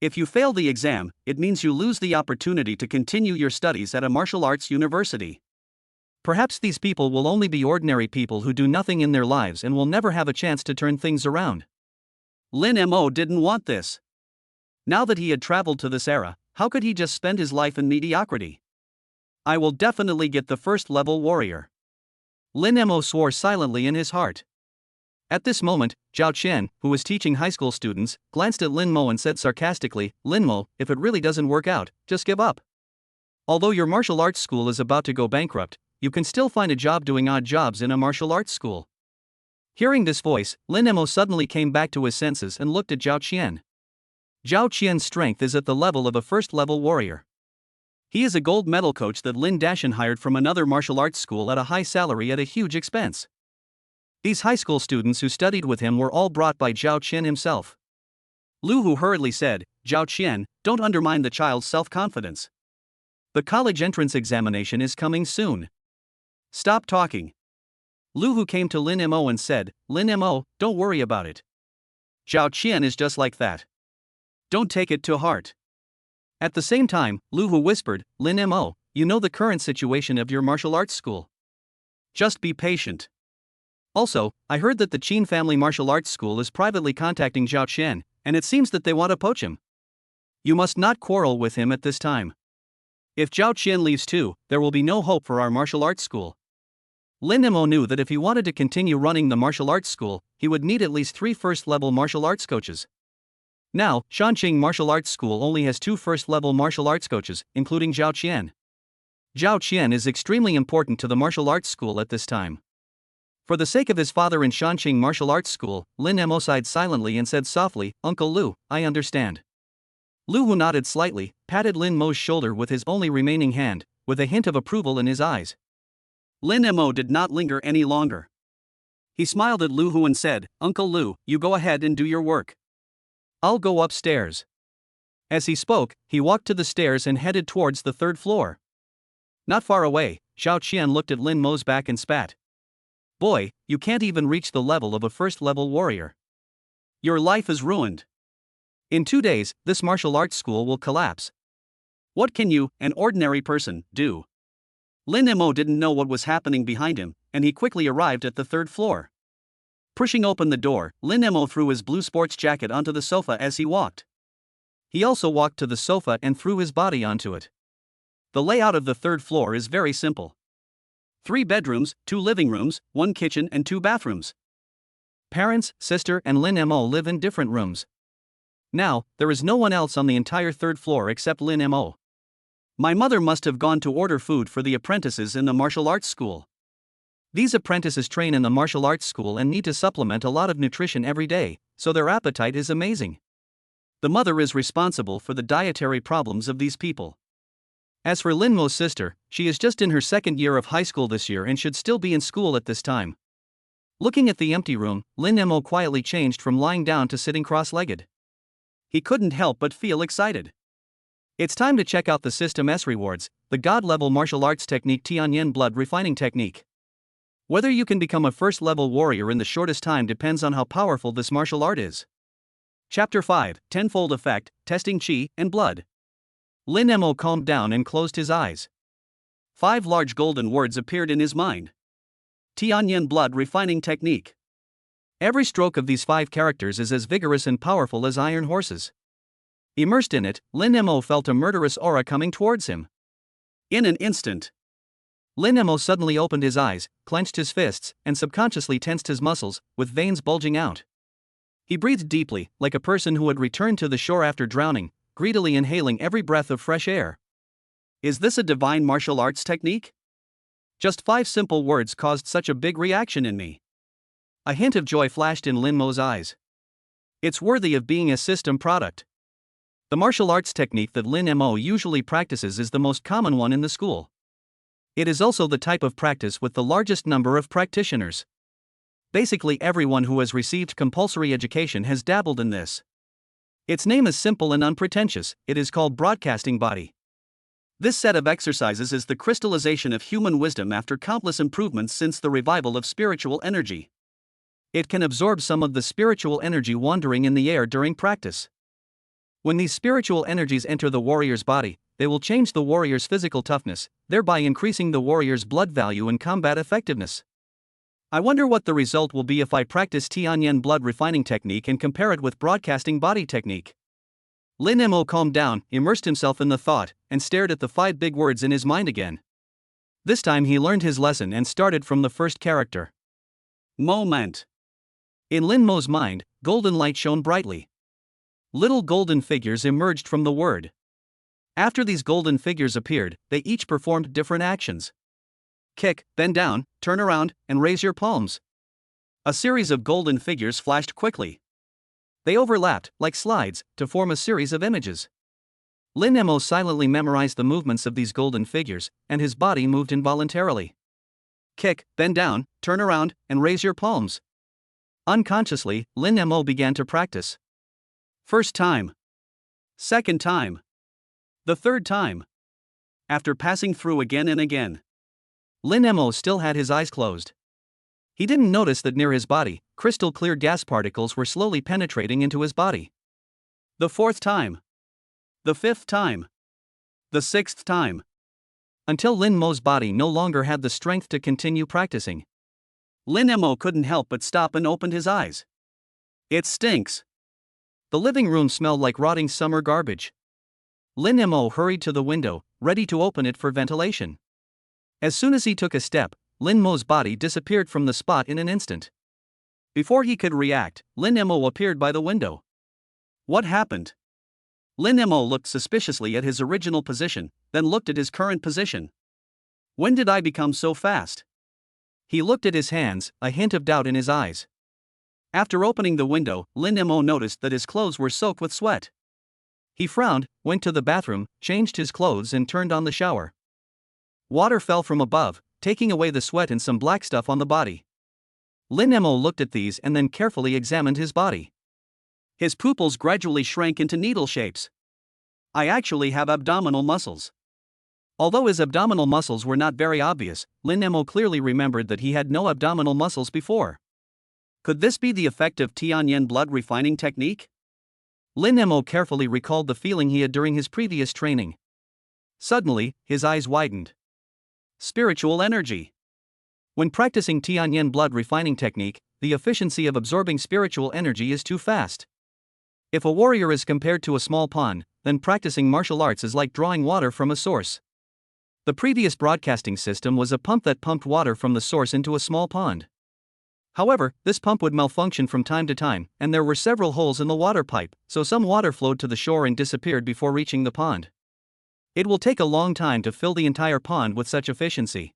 If you fail the exam, it means you lose the opportunity to continue your studies at a martial arts university. Perhaps these people will only be ordinary people who do nothing in their lives and will never have a chance to turn things around. Lin Mo didn't want this. Now that he had traveled to this era, how could he just spend his life in mediocrity? I will definitely get the first-level warrior. Lin Mo swore silently in his heart. At this moment, Zhao Qian, who was teaching high school students, glanced at Lin Mo and said sarcastically, "Lin Mo, if it really doesn't work out, just give up. Although your martial arts school is about to go bankrupt, you can still find a job doing odd jobs in a martial arts school." Hearing this voice, Lin Mo suddenly came back to his senses and looked at Zhao Qian. Zhao Qian's strength is at the level of a first-level warrior. He is a gold medal coach that Lin Dashan hired from another martial arts school at a high salary at a huge expense. These high school students who studied with him were all brought by Zhao Qian himself. Lu Hu hurriedly said, "Zhao Qian, don't undermine the child's self-confidence. The college entrance examination is coming soon. Stop talking." Lu Hu came to Lin Mo and said, "Lin Mo, don't worry about it. Zhao Qian is just like that. Don't take it to heart." At the same time, Lu Hu whispered, "Lin Mo, you know the current situation of your martial arts school. Just be patient. Also, I heard that the Qin family martial arts school is privately contacting Zhao Qian, and it seems that they want to poach him. You must not quarrel with him at this time. If Zhao Qian leaves too, there will be no hope for our martial arts school." Lin Mo knew that if he wanted to continue running the martial arts school, he would need at least 3 first-level martial arts coaches. Now, Shanqing Martial Arts School only has 2 first-level martial arts coaches, including Zhao Qian. Zhao Qian is extremely important to the martial arts school at this time. For the sake of his father in Shanqing Martial Arts School, Lin Mo sighed silently and said softly, "Uncle Lu, I understand." Lu Hu nodded slightly, patted Lin Mo's shoulder with his only remaining hand, with a hint of approval in his eyes. Lin Mo did not linger any longer. He smiled at Lu Hu and said, "Uncle Lu, you go ahead and do your work. I'll go upstairs." As he spoke, he walked to the stairs and headed towards the 3rd floor. Not far away, Zhao Qian looked at Lin Mo's back and spat. "Boy, you can't even reach the level of a first-level warrior. Your life is ruined. In 2 days, this martial arts school will collapse. What can you, an ordinary person, do?" Lin Mo didn't know what was happening behind him, and he quickly arrived at the 3rd floor. Pushing open the door, Lin Mo threw his blue sports jacket onto the sofa as he walked. He also walked to the sofa and threw his body onto it. The layout of the 3rd floor is very simple. 3 bedrooms, 2 living rooms, 1 kitchen and 2 bathrooms. Parents, sister and Lin Mo live in different rooms. Now, there is no one else on the entire 3rd floor except Lin Mo. My mother must have gone to order food for the apprentices in the martial arts school. These apprentices train in the martial arts school and need to supplement a lot of nutrition every day, so their appetite is amazing. The mother is responsible for the dietary problems of these people. As for Lin Mo's sister, she is just in her 2nd year of high school this year and should still be in school at this time. Looking at the empty room, Lin Mo quietly changed from lying down to sitting cross-legged. He couldn't help but feel excited. It's time to check out the System S rewards, the God-level martial arts technique Tianyan blood refining technique. Whether you can become a first-level warrior in the shortest time depends on how powerful this martial art is. Chapter 5, Tenfold Effect, Testing Qi and Blood. Lin Mo calmed down and closed his eyes. 5 large golden words appeared in his mind. Tianyan blood refining technique. Every stroke of these 5 characters is as vigorous and powerful as iron horses. Immersed in it, Lin Mo felt a murderous aura coming towards him. In an instant, Lin Mo suddenly opened his eyes, clenched his fists, and subconsciously tensed his muscles, with veins bulging out. He breathed deeply, like a person who had returned to the shore after drowning, greedily inhaling every breath of fresh air. Is this a divine martial arts technique? Just 5 simple words caused such a big reaction in me. A hint of joy flashed in Lin Mo's eyes. It's worthy of being a system product. The martial arts technique that Lin Mo usually practices is the most common one in the school. It is also the type of practice with the largest number of practitioners. Basically, everyone who has received compulsory education has dabbled in this. Its name is simple and unpretentious, it is called broadcasting body. This set of exercises is the crystallization of human wisdom after countless improvements since the revival of spiritual energy. It can absorb some of the spiritual energy wandering in the air during practice. When these spiritual energies enter the warrior's body, they will change the warrior's physical toughness, thereby increasing the warrior's blood value and combat effectiveness. I wonder what the result will be if I practice Tianyan blood refining technique and compare it with broadcasting body technique. Lin Mo calmed down, immersed himself in the thought, and stared at the 5 big words in his mind again. This time he learned his lesson and started from the first character. Moment. In Lin Mo's mind, golden light shone brightly. Little golden figures emerged from the word. After these golden figures appeared, they each performed different actions. Kick, bend down, turn around, and raise your palms. A series of golden figures flashed quickly. They overlapped, like slides, to form a series of images. Lin Mo silently memorized the movements of these golden figures, and his body moved involuntarily. Kick, bend down, turn around, and raise your palms. Unconsciously, Lin Mo began to practice. First time. Second time. The third time. After passing through again and again, Lin Mo still had his eyes closed. He didn't notice that near his body, crystal clear gas particles were slowly penetrating into his body. The 4th time. The 5th time. The 6th time. Until Lin Mo's body no longer had the strength to continue practicing. Lin Mo couldn't help but stop and opened his eyes. It stinks. The living room smelled like rotting summer garbage. Lin Mo hurried to the window, ready to open it for ventilation. As soon as he took a step, Lin Mo's body disappeared from the spot in an instant. Before he could react, Lin Mo appeared by the window. What happened? Lin Mo looked suspiciously at his original position, then looked at his current position. When did I become so fast? He looked at his hands, a hint of doubt in his eyes. After opening the window, Lin Mo noticed that his clothes were soaked with sweat. He frowned, went to the bathroom, changed his clothes and turned on the shower. Water fell from above, taking away the sweat and some black stuff on the body. Lin Mo looked at these and then carefully examined his body. His pupils gradually shrank into needle shapes. I actually have abdominal muscles. Although his abdominal muscles were not very obvious, Lin Mo clearly remembered that he had no abdominal muscles before. Could this be the effect of Tianyan blood refining technique? Lin Mo carefully recalled the feeling he had during his previous training. Suddenly, his eyes widened. Spiritual energy. When practicing Tianyan blood refining technique, the efficiency of absorbing spiritual energy is too fast. If a warrior is compared to a small pond, then practicing martial arts is like drawing water from a source. The previous broadcasting system was a pump that pumped water from the source into a small pond. However, this pump would malfunction from time to time, and there were several holes in the water pipe, so some water flowed to the shore and disappeared before reaching the pond. It will take a long time to fill the entire pond with such efficiency.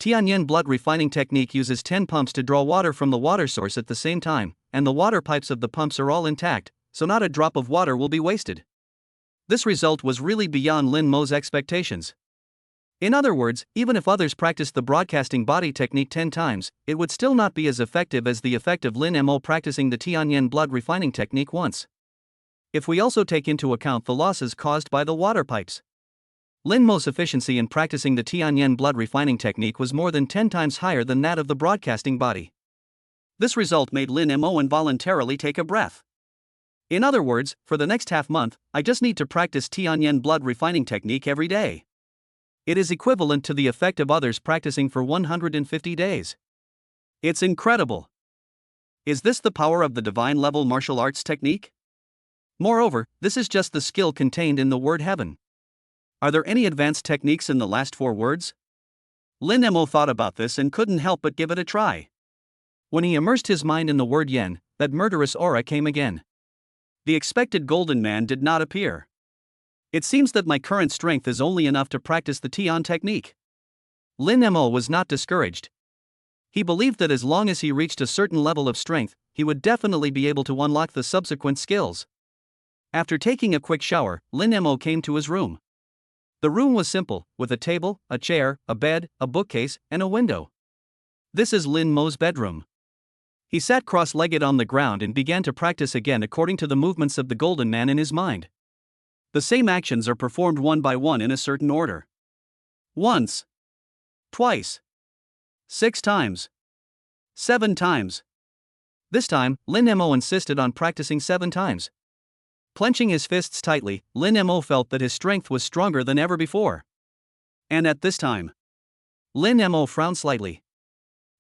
Tianyan blood refining technique uses 10 pumps to draw water from the water source at the same time, and the water pipes of the pumps are all intact, so not a drop of water will be wasted. This result was really beyond Lin Mo's expectations. In other words, even if others practiced the broadcasting body technique 10 times, it would still not be as effective as the effect of Lin Mo practicing the Tianyan blood refining technique once. If we also take into account the losses caused by the water pipes, Lin Mo's efficiency in practicing the Tianyan blood refining technique was more than 10 times higher than that of the broadcasting body. This result made Lin Mo involuntarily take a breath. In other words, for the next half month, I just need to practice Tianyan blood refining technique every day. It is equivalent to the effect of others practicing for 150 days. It's incredible. Is this the power of the divine level martial arts technique? Moreover, this is just the skill contained in the word heaven. Are there any advanced techniques in the last 4 words? Lin Mo thought about this and couldn't help but give it a try. When he immersed his mind in the word yen, that murderous aura came again. The expected golden man did not appear. It seems that my current strength is only enough to practice the Tian technique. Lin Mo was not discouraged. He believed that as long as he reached a certain level of strength, he would definitely be able to unlock the subsequent skills. After taking a quick shower, Lin Mo came to his room. The room was simple, with a table, a chair, a bed, a bookcase, and a window. This is Lin Mo's bedroom. He sat cross-legged on the ground and began to practice again according to the movements of the golden man in his mind. The same actions are performed one by one in a certain order. Once. Twice. 6 times. 7 times. This time, Lin Mo insisted on practicing 7 times. Clenching his fists tightly, Lin Mo felt that his strength was stronger than ever before. And at this time, Lin Mo frowned slightly.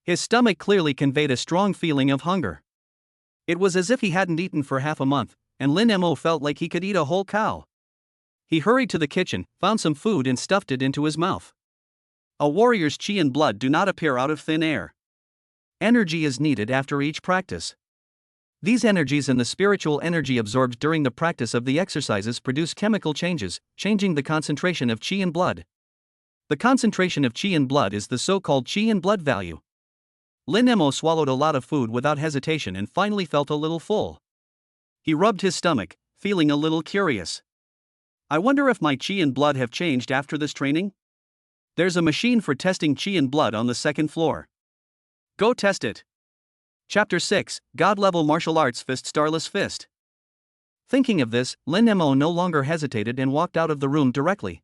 His stomach clearly conveyed a strong feeling of hunger. It was as if he hadn't eaten for half a month, and Lin Mo felt like he could eat a whole cow. He hurried to the kitchen, found some food and stuffed it into his mouth. A warrior's chi and blood do not appear out of thin air. Energy is needed after each practice. These energies and the spiritual energy absorbed during the practice of the exercises produce chemical changes, changing the concentration of chi and blood. The concentration of chi and blood is the so-called chi and blood value. Lin Mo swallowed a lot of food without hesitation and finally felt a little full. He rubbed his stomach, feeling a little curious. I wonder if my chi and blood have changed after this training? There's a machine for testing chi and blood on the 2nd floor. Go test it. Chapter 6, God-level martial arts fist starless fist. Thinking of this, Lin Mo no longer hesitated and walked out of the room directly.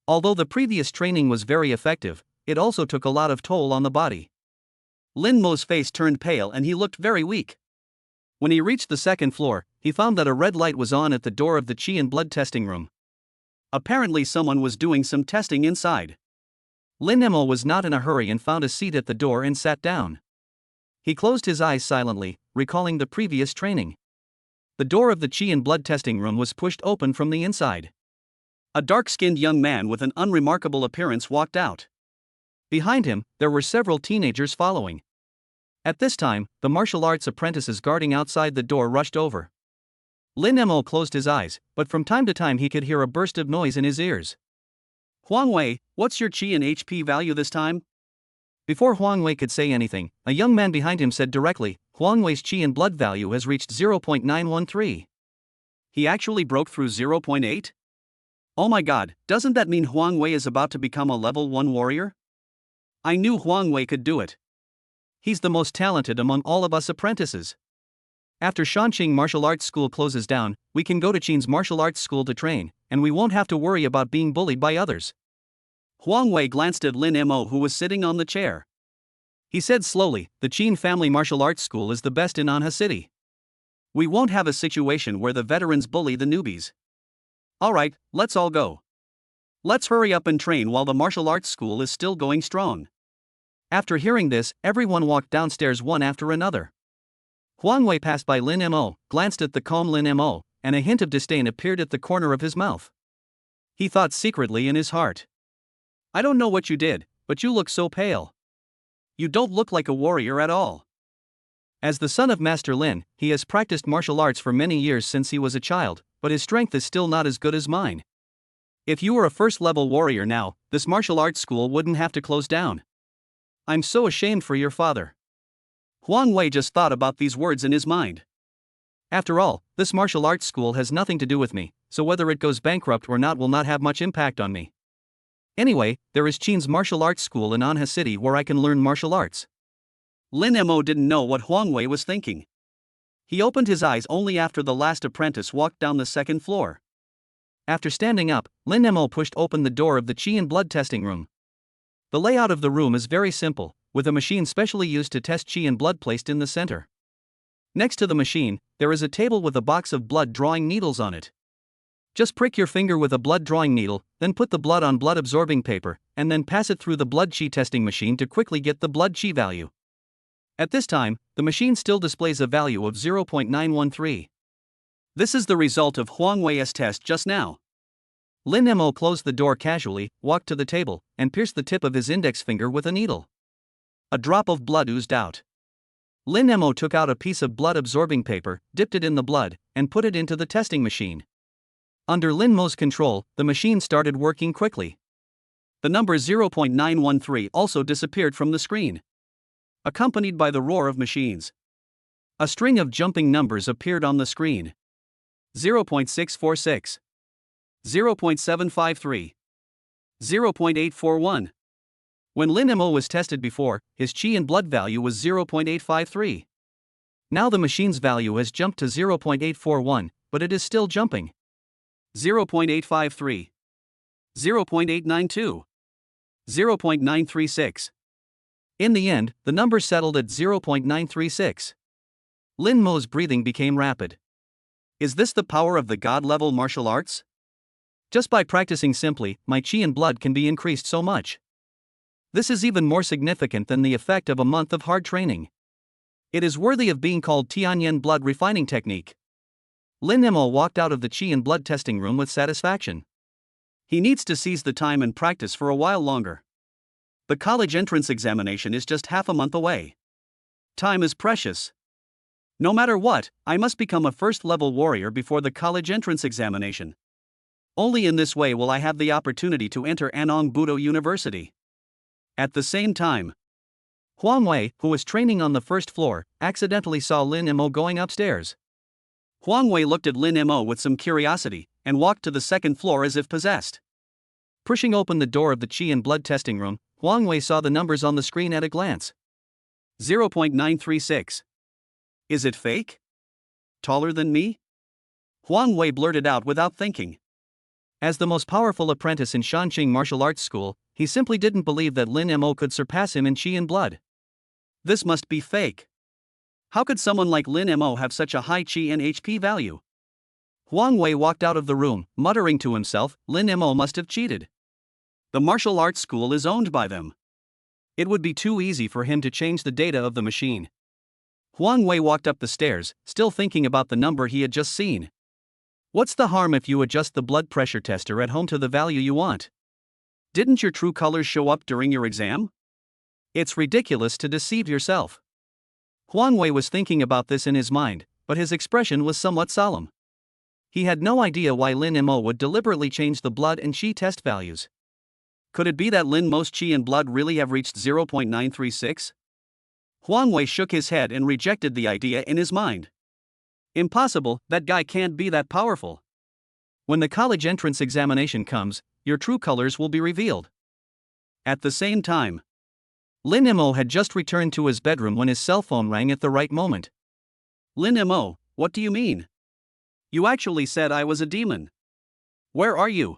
Although the previous training was very effective, it also took a lot of toll on the body. Lin Mo's face turned pale and he looked very weak. When he reached the 2nd floor, he found that a red light was on at the door of the chi and blood testing room. Apparently someone was doing some testing inside. Lin Mo was not in a hurry and found a seat at the door and sat down. He closed his eyes silently, recalling the previous training. The door of the chi and blood testing room was pushed open from the inside. A dark-skinned young man with an unremarkable appearance walked out. Behind him, there were several teenagers following. At this time, the martial arts apprentices guarding outside the door rushed over. Lin Mo closed his eyes, but from time to time he could hear a burst of noise in his ears. Huang Wei, what's your chi and HP value this time? Before Huang Wei could say anything, a young man behind him said directly, Huang Wei's chi and blood value has reached 0.913. He actually broke through 0.8? Oh my god, doesn't that mean Huang Wei is about to become a level 1 warrior? I knew Huang Wei could do it. He's the most talented among all of us apprentices. After Shanqing Martial Arts School closes down, we can go to Qin's Martial Arts School to train, and we won't have to worry about being bullied by others. Huang Wei glanced at Lin Mo, who was sitting on the chair. He said slowly, the Qin Family Martial Arts School is the best in Anha City. We won't have a situation where the veterans bully the newbies. Alright, let's all go. Let's hurry up and train while the martial arts school is still going strong. After hearing this, everyone walked downstairs one after another. Huang Wei passed by Lin Mo, glanced at the calm Lin Mo, and a hint of disdain appeared at the corner of his mouth. He thought secretly in his heart. I don't know what you did, but you look so pale. You don't look like a warrior at all. As the son of Master Lin, he has practiced martial arts for many years since he was a child, but his strength is still not as good as mine. If you were a first-level warrior now, this martial arts school wouldn't have to close down. I'm so ashamed for your father. Huang Wei just thought about these words in his mind. After all, this martial arts school has nothing to do with me, so whether it goes bankrupt or not will not have much impact on me. Anyway, there is Qin's Martial Arts School in Anha City where I can learn martial arts. Lin Mo didn't know what Huang Wei was thinking. He opened his eyes only after the last apprentice walked down the 2nd floor. After standing up, Lin Mo pushed open the door of the chi and blood testing room. The layout of the room is very simple, with a machine specially used to test chi and blood placed in the center. Next to the machine, there is a table with a box of blood drawing needles on it. Just prick your finger with a blood drawing needle, then put the blood on blood absorbing paper, and then pass it through the blood chi testing machine to quickly get the blood chi value. At this time, the machine still displays a value of 0.913. This is the result of Huang Wei's test just now. Lin Mo closed the door casually, walked to the table, and pierced the tip of his index finger with a needle. A drop of blood oozed out. Lin Mo took out a piece of blood-absorbing paper, dipped it in the blood, and put it into the testing machine. Under Lin Mo's control, the machine started working quickly. The number 0.913 also disappeared from the screen, accompanied by the roar of machines. A string of jumping numbers appeared on the screen. 0.646, 0.753, 0.841. When Lin Mo was tested before, his qi and blood value was 0.853. Now the machine's value has jumped to 0.841, but it is still jumping. 0.853, 0.892, 0.936. In the end, the number settled at 0.936. Lin Mo's breathing became rapid. Is this the power of the God-level martial arts? Just by practicing simply, my qi and blood can be increased so much. This is even more significant than the effect of a month of hard training. It is worthy of being called Tianyan blood refining technique. Lin Mo walked out of the qi and blood testing room with satisfaction. He needs to seize the time and practice for a while longer. The college entrance examination is just half a month away. Time is precious. No matter what, I must become a first-level warrior before the college entrance examination. Only in this way will I have the opportunity to enter Anong Budo University. At the same time, Huang Wei, who was training on the first floor, accidentally saw Lin Mo going upstairs. Huang Wei looked at Lin Mo with some curiosity, and walked to the second floor as if possessed. Pushing open the door of the qi and blood testing room, Huang Wei saw the numbers on the screen at a glance. 0.936. Is it fake? Taller than me? Huang Wei blurted out without thinking. As the most powerful apprentice in Shanqing Martial Arts School, he simply didn't believe that Lin Mo could surpass him in qi and blood. This must be fake. How could someone like Lin Mo have such a high qi and HP value? Huang Wei walked out of the room, muttering to himself, Lin Mo must have cheated. The martial arts school is owned by them. It would be too easy for him to change the data of the machine. Huang Wei walked up the stairs, still thinking about the number he had just seen. What's the harm if you adjust the blood pressure tester at home to the value you want? Didn't your true colors show up during your exam? It's ridiculous to deceive yourself. Huang Wei was thinking about this in his mind, but his expression was somewhat solemn. He had no idea why Lin Mo would deliberately change the blood and qi test values. Could it be that Lin Mo's qi and blood really have reached 0.936? Huang Wei shook his head and rejected the idea in his mind. Impossible, that guy can't be that powerful. When the college entrance examination comes, your true colors will be revealed. At the same time, Lin Mo had just returned to his bedroom when his cell phone rang at the right moment. Lin Mo, what do you mean? You actually said I was a demon. Where are you?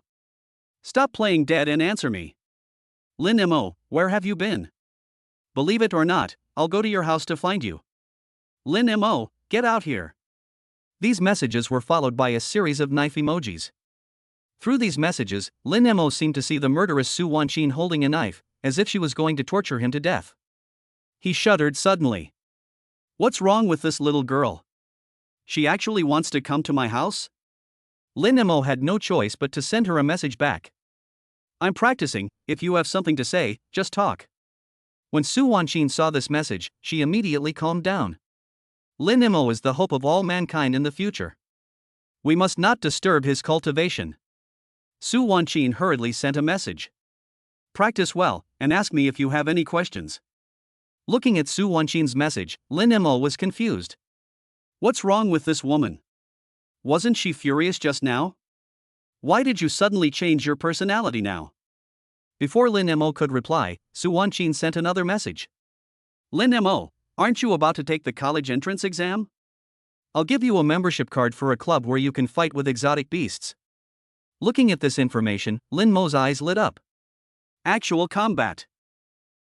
Stop playing dead and answer me. Lin Mo, where have you been? Believe it or not, I'll go to your house to find you. Lin Mo, get out here. These messages were followed by a series of knife emojis. Through these messages, Lin Mo seemed to see the murderous Su Wanqin holding a knife, as if she was going to torture him to death. He shuddered suddenly. What's wrong with this little girl? She actually wants to come to my house? Lin Mo had no choice but to send her a message back. I'm practicing, if you have something to say, just talk. When Su Wanqin saw this message, she immediately calmed down. Lin Mo is the hope of all mankind in the future. We must not disturb his cultivation. Su Wanqin hurriedly sent a message. Practice well, and ask me if you have any questions. Looking at Su Wanqin's message, Lin Mo was confused. What's wrong with this woman? Wasn't she furious just now? Why did you suddenly change your personality now? Before Lin Mo could reply, Su Wanqin sent another message. Lin Mo, aren't you about to take the college entrance exam? I'll give you a membership card for a club where you can fight with exotic beasts. Looking at this information, Lin Mo's eyes lit up. Actual combat.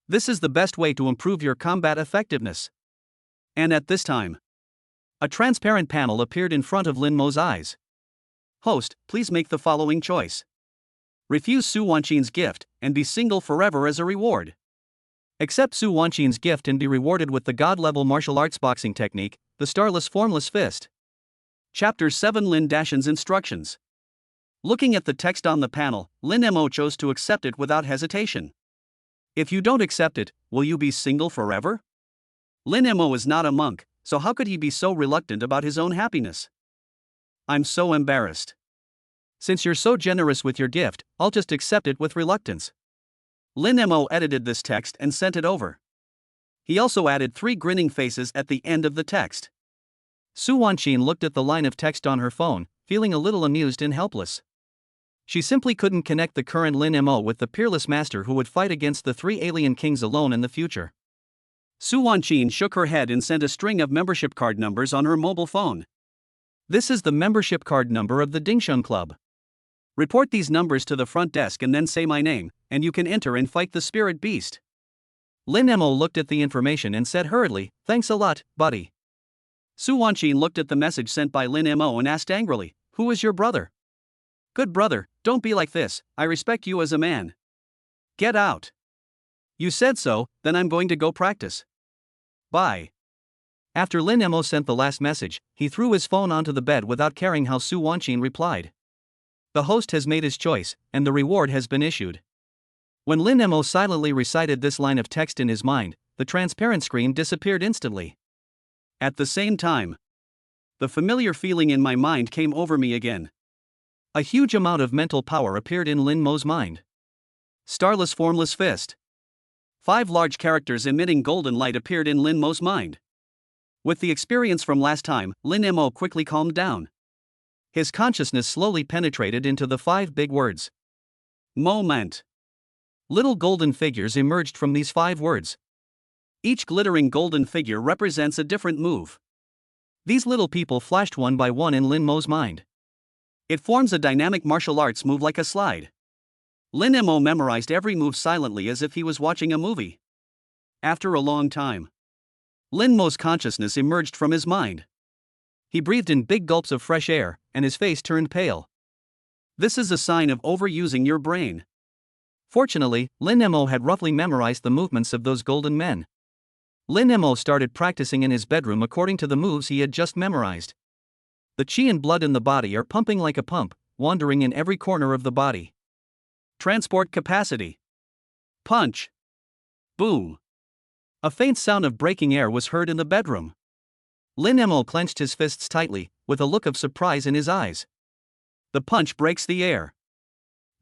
This is the best way to improve your combat effectiveness. And at this time, a transparent panel appeared in front of Lin Mo's eyes. Host, please make the following choice. Refuse Su Wanqin's gift, and be single forever as a reward. Accept Su Wanqin's gift and be rewarded with the God-level martial arts boxing technique, the Starless Formless Fist. Chapter 7 Lin Dashan's Instructions. Looking at the text on the panel, Lin Mo chose to accept it without hesitation. If you don't accept it, will you be single forever? Lin Mo is not a monk, so how could he be so reluctant about his own happiness? I'm so embarrassed. Since you're so generous with your gift, I'll just accept it with reluctance. Lin Mo edited this text and sent it over. He also added 3 grinning faces at the end of the text. Su Wanqin looked at the line of text on her phone, feeling a little amused and helpless. She simply couldn't connect the current Lin Mo with the peerless master who would fight against the 3 alien kings alone in the future. Su Wanqin shook her head and sent a string of membership card numbers on her mobile phone. This is the membership card number of the Dingshun Club. Report these numbers to the front desk and then say my name, and you can enter and fight the spirit beast. Lin Mo looked at the information and said hurriedly, "Thanks a lot, buddy." Su Wanqin looked at the message sent by Lin Mo and asked angrily, "Who is your brother?" "Good brother, don't be like this, I respect you as a man. Get out." "You said so, then I'm going to go practice. Bye." After Lin Mo sent the last message, he threw his phone onto the bed without caring how Su Wanqin replied. The host has made his choice, and the reward has been issued. When Lin Mo silently recited this line of text in his mind, the transparent screen disappeared instantly. At the same time, the familiar feeling in my mind came over me again. A huge amount of mental power appeared in Lin Mo's mind. Starless Formless Fist. 5 large characters emitting golden light appeared in Lin Mo's mind. With the experience from last time, Lin Mo quickly calmed down. His consciousness slowly penetrated into the 5 big words. Moment. Little golden figures emerged from these 5 words. Each glittering golden figure represents a different move. These little people flashed one by one in Lin Mo's mind. It forms a dynamic martial arts move like a slide. Lin Mo memorized every move silently as if he was watching a movie. After a long time, Lin Mo's consciousness emerged from his mind. He breathed in big gulps of fresh air, and his face turned pale. This is a sign of overusing your brain. Fortunately, Lin Mo had roughly memorized the movements of those golden men. Lin Mo started practicing in his bedroom according to the moves he had just memorized. The qi and blood in the body are pumping like a pump, wandering in every corner of the body. Transport capacity. Punch. Boom. A faint sound of breaking air was heard in the bedroom. Lin Mo clenched his fists tightly, with a look of surprise in his eyes. The punch breaks the air.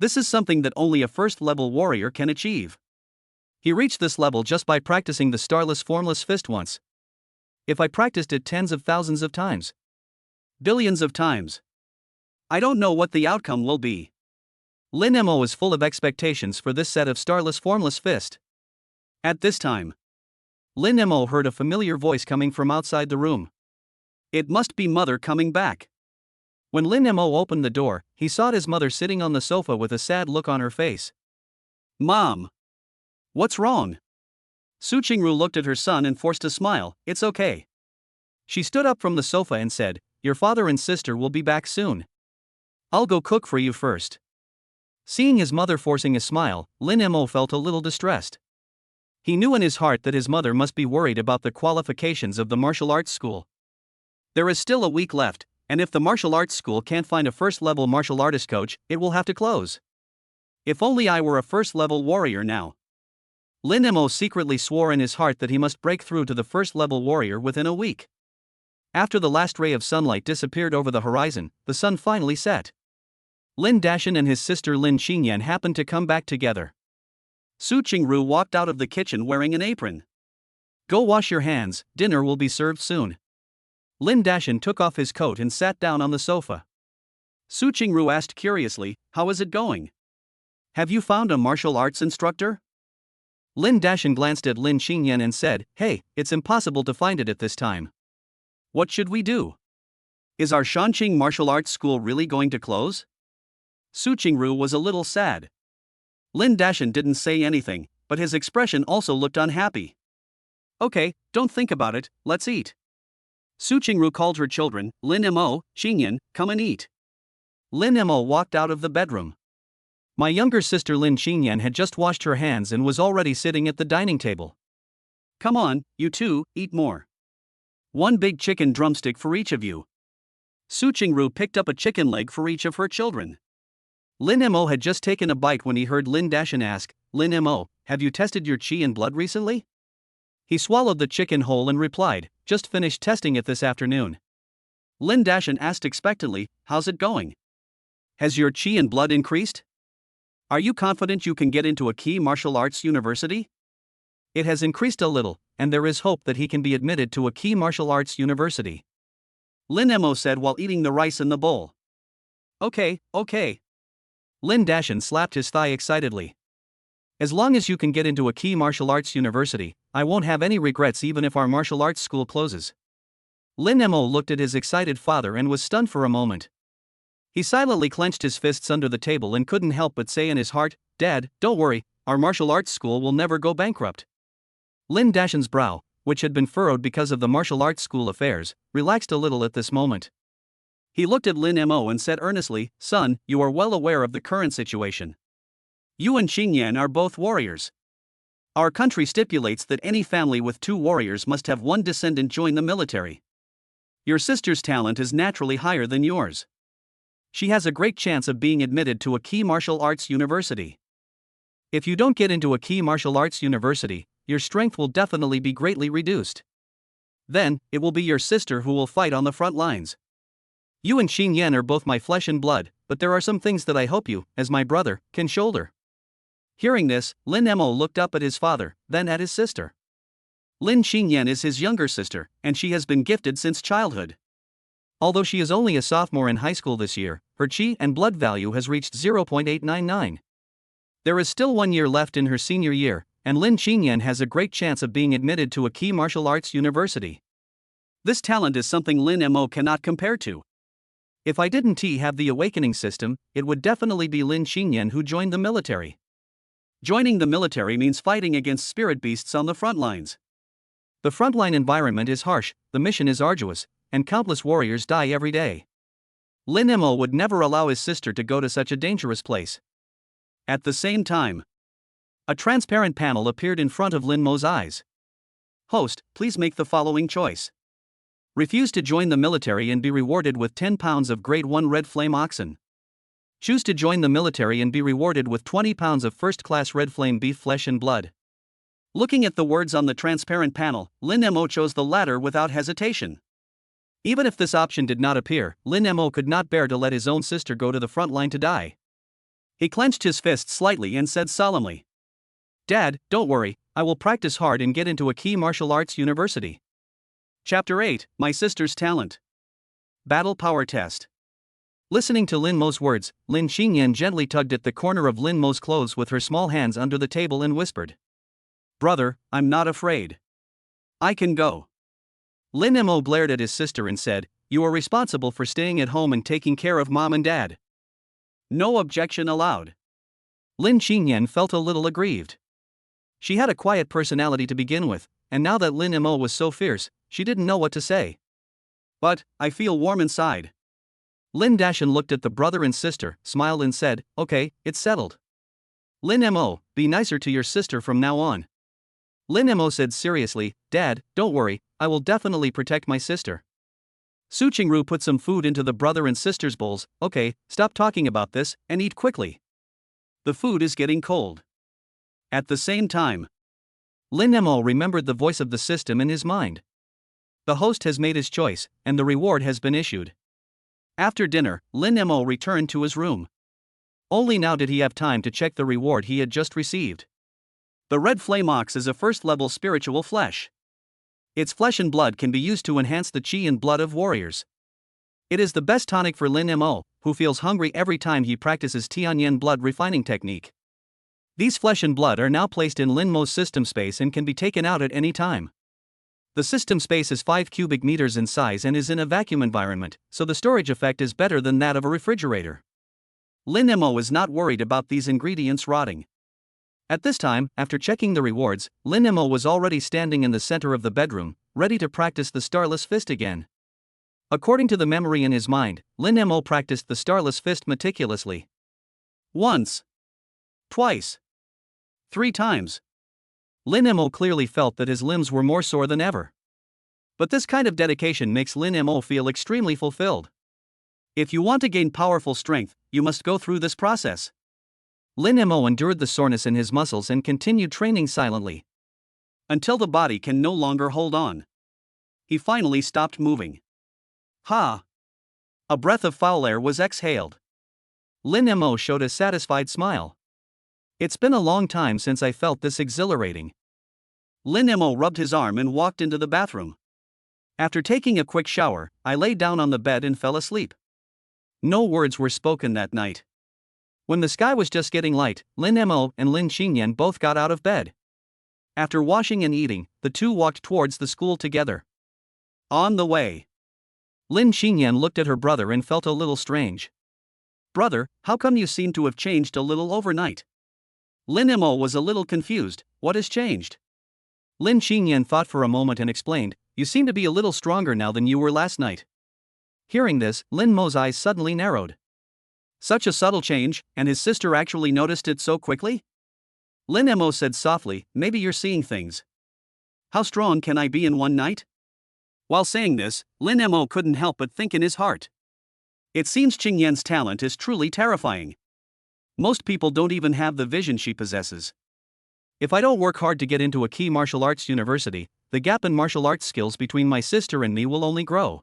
This is something that only a first-level warrior can achieve. He reached this level just by practicing the Starless Formless Fist once. If I practiced it tens of thousands of times, billions of times, I don't know what the outcome will be. Lin Mo was full of expectations for this set of Starless Formless Fist. At this time, Lin Mo heard a familiar voice coming from outside the room. It must be Mother coming back. When Lin Mo opened the door, he saw his mother sitting on the sofa with a sad look on her face. "Mom. What's wrong?" Su Qingru looked at her son and forced a smile. "It's okay." She stood up from the sofa and said, "Your father and sister will be back soon. I'll go cook for you first." Seeing his mother forcing a smile, Lin Mo felt a little distressed. He knew in his heart that his mother must be worried about the qualifications of the martial arts school. There is still a week left, and if the martial arts school can't find a first-level martial artist coach, it will have to close. If only I were a first-level warrior now. Lin Mo secretly swore in his heart that he must break through to the first-level warrior within a week. After the last ray of sunlight disappeared over the horizon, the sun finally set. Lin Dashan and his sister Lin Qingyan happened to come back together. Su Qingru walked out of the kitchen wearing an apron. "Go wash your hands, dinner will be served soon." Lin Dashan took off his coat and sat down on the sofa. Su Qingru asked curiously, "How is it going? Have you found a martial arts instructor?" Lin Dashan glanced at Lin Qingyan and said, "Hey, it's impossible to find it at this time. What should we do? Is our Shanqing martial arts school really going to close?" Su Qingru was a little sad. Lin Dashan didn't say anything, but his expression also looked unhappy. "Okay, don't think about it, let's eat." Su Qingru called her children, "Lin Mo, Qingyan, come and eat." Lin Mo walked out of the bedroom. My younger sister Lin Qingyan had just washed her hands and was already sitting at the dining table. "Come on, you two, eat more. 1 big chicken drumstick for each of you." Su Qingru picked up a chicken leg for each of her children. Lin Mo had just taken a bite when he heard Lin Dashan ask, "Lin Mo, have you tested your qi and blood recently?" He swallowed the chicken whole and replied, "Just finished testing it this afternoon." Lin Dashan asked expectantly, "How's it going? Has your qi and blood increased? Are you confident you can get into a key martial arts university?" "It has increased a little, and there is hope that he can be admitted to a key martial arts university," Lin Mo said while eating the rice in the bowl. Okay. Lin Dashan slapped his thigh excitedly. "As long as you can get into a key martial arts university, I won't have any regrets even if our martial arts school closes." Lin Mo looked at his excited father and was stunned for a moment. He silently clenched his fists under the table and couldn't help but say in his heart, "Dad, don't worry, our martial arts school will never go bankrupt." Lin Dashan's brow, which had been furrowed because of the martial arts school affairs, relaxed a little at this moment. He looked at Lin Mo and said earnestly, "Son, you are well aware of the current situation. You and Qingyan are both warriors. Our country stipulates that any family with 2 warriors must have 1 descendant join the military. Your sister's talent is naturally higher than yours. She has a great chance of being admitted to a key martial arts university. If you don't get into a key martial arts university, your strength will definitely be greatly reduced. Then, it will be your sister who will fight on the front lines. You and Qingyan are both my flesh and blood, but there are some things that I hope you, as my brother, can shoulder." Hearing this, Lin Mo looked up at his father, then at his sister. Lin Qingyan is his younger sister, and she has been gifted since childhood. Although she is only a sophomore in high school this year, her qi and blood value has reached 0.899. There is still 1 year left in her senior year, and Lin Qingyan has a great chance of being admitted to a key martial arts university. This talent is something Lin Mo cannot compare to. If I didn't have the awakening system, it would definitely be Lin Qingyan who joined the military. Joining the military means fighting against spirit beasts on the front lines. The frontline environment is harsh, the mission is arduous, and countless warriors die every day. Lin Mo would never allow his sister to go to such a dangerous place. At the same time, a transparent panel appeared in front of Lin Mo's eyes. "Host, please make the following choice. Refuse to join the military and be rewarded with 10 pounds of Grade 1 red flame oxen. Choose to join the military and be rewarded with 20 pounds of first-class red flame beef flesh and blood." Looking at the words on the transparent panel, Lin Mo chose the latter without hesitation. Even if this option did not appear, Lin Mo could not bear to let his own sister go to the front line to die. He clenched his fist slightly and said solemnly, "Dad, don't worry, I will practice hard and get into a key martial arts university." Chapter 8, My Sister's Talent. Battle Power Test. Listening to Lin Mo's words, Lin Qingyan gently tugged at the corner of Lin Mo's clothes with her small hands under the table and whispered, "Brother, I'm not afraid. I can go." Lin Mo glared at his sister and said, "You are responsible for staying at home and taking care of Mom and Dad." No objection allowed. Lin Qingyan felt a little aggrieved. She had a quiet personality to begin with, and now that Lin Mo was so fierce, she didn't know what to say. "But, I feel warm inside." Lin Dashan looked at the brother and sister, smiled and said, "Okay, it's settled. Lin Mo, be nicer to your sister from now on." Lin Mo said seriously, "Dad, don't worry, I will definitely protect my sister." Su Qingru put some food into the brother and sister's bowls. "Okay, stop talking about this, and eat quickly. The food is getting cold." At the same time, Lin Mo remembered the voice of the system in his mind. The host has made his choice, and the reward has been issued. After dinner, Lin Mo returned to his room. Only now did he have time to check the reward he had just received. The red flame ox is a first-level spiritual flesh. Its flesh and blood can be used to enhance the qi and blood of warriors. It is the best tonic for Lin Mo, who feels hungry every time he practices Tianyan blood refining technique. These flesh and blood are now placed in Lin Mo's system space and can be taken out at any time. The system space is 5 cubic meters in size and is in a vacuum environment, so the storage effect is better than that of a refrigerator. Lin Mo is not worried about these ingredients rotting. At this time, after checking the rewards, Lin Mo was already standing in the center of the bedroom, ready to practice the Starless Fist again. According to the memory in his mind, Lin Mo practiced the Starless Fist meticulously. Once. Twice. 3 times. Lin Mo clearly felt that his limbs were more sore than ever. But this kind of dedication makes Lin Mo feel extremely fulfilled. If you want to gain powerful strength, you must go through this process. Lin Mo endured the soreness in his muscles and continued training silently. Until the body can no longer hold on. He finally stopped moving. Ha! A breath of foul air was exhaled. Lin Mo showed a satisfied smile. It's been a long time since I felt this exhilarating. Lin Mo rubbed his arm and walked into the bathroom. After taking a quick shower, I lay down on the bed and fell asleep. No words were spoken that night. When the sky was just getting light, Lin Mo and Lin Xingyan both got out of bed. After washing and eating, the two walked towards the school together. On the way, Lin Xingyan looked at her brother and felt a little strange. Brother, how come you seem to have changed a little overnight? Lin Mo was a little confused. What has changed? Lin Xingyan thought for a moment and explained, you seem to be a little stronger now than you were last night. Hearing this, Lin Mo's eyes suddenly narrowed. Such a subtle change, and his sister actually noticed it so quickly? Lin Mo said softly, maybe you're seeing things. How strong can I be in one night? While saying this, Lin Mo couldn't help but think in his heart. It seems Qingyan's talent is truly terrifying. Most people don't even have the vision she possesses. If I don't work hard to get into a key martial arts university, the gap in martial arts skills between my sister and me will only grow.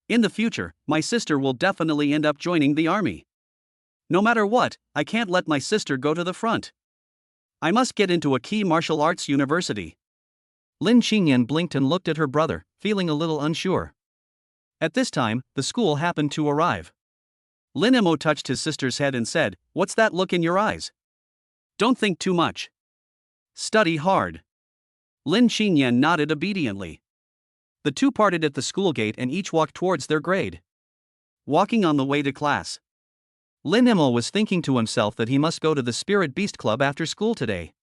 In the future, my sister will definitely end up joining the army. No matter what, I can't let my sister go to the front. I must get into a key martial arts university. Lin Xingyan blinked and looked at her brother, feeling a little unsure. At this time, the school happened to arrive. Lin Mo touched his sister's head and said, "What's that look in your eyes? Don't think too much. Study hard." Lin Xingyan nodded obediently. The two parted at the school gate and each walked towards their grade. Walking on the way to class, Lin Mo was thinking to himself that he must go to the Spirit Beast Club after school today.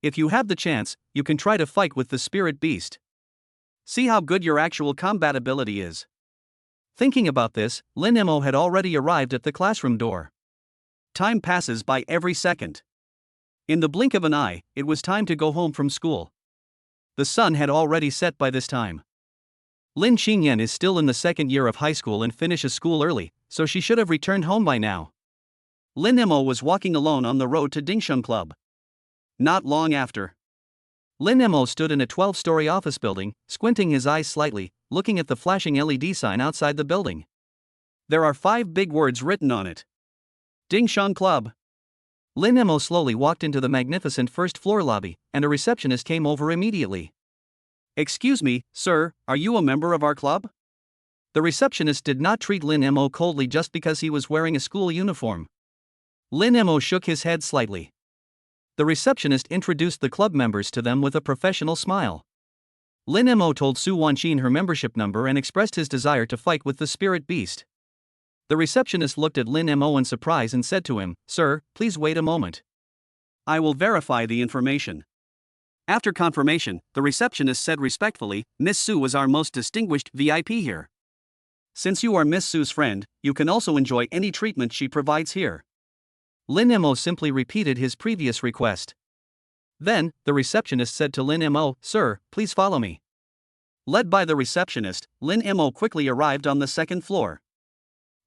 If you have the chance, you can try to fight with the Spirit Beast. See how good your actual combat ability is. Thinking about this, Lin Mo had already arrived at the classroom door. Time passes by every second. In the blink of an eye, it was time to go home from school. The sun had already set by this time. Lin Xingyan is still in the second year of high school and finishes school early, so she should have returned home by now. Lin Mo was walking alone on the road to Dingsheng Club. Not long after, Lin Mo stood in a 12-story office building, squinting his eyes slightly, looking at the flashing LED sign outside the building. There are 5 big words written on it. Dingsheng Club. Lin Mo slowly walked into the magnificent first-floor lobby, and a receptionist came over immediately. Excuse me, sir, are you a member of our club? The receptionist did not treat Lin Mo coldly just because he was wearing a school uniform. Lin Mo shook his head slightly. The receptionist introduced the club members to them with a professional smile. Lin Mo told Su Wanxin her membership number and expressed his desire to fight with the Spirit Beast. The receptionist looked at Lin Mo in surprise and said to him, "Sir, please wait a moment. I will verify the information." After confirmation, the receptionist said respectfully, "Miss Su is our most distinguished VIP here. Since you are Miss Su's friend, you can also enjoy any treatment she provides here." Lin Mo simply repeated his previous request. Then, the receptionist said to Lin Mo, "Sir, please follow me." Led by the receptionist, Lin Mo quickly arrived on the second floor.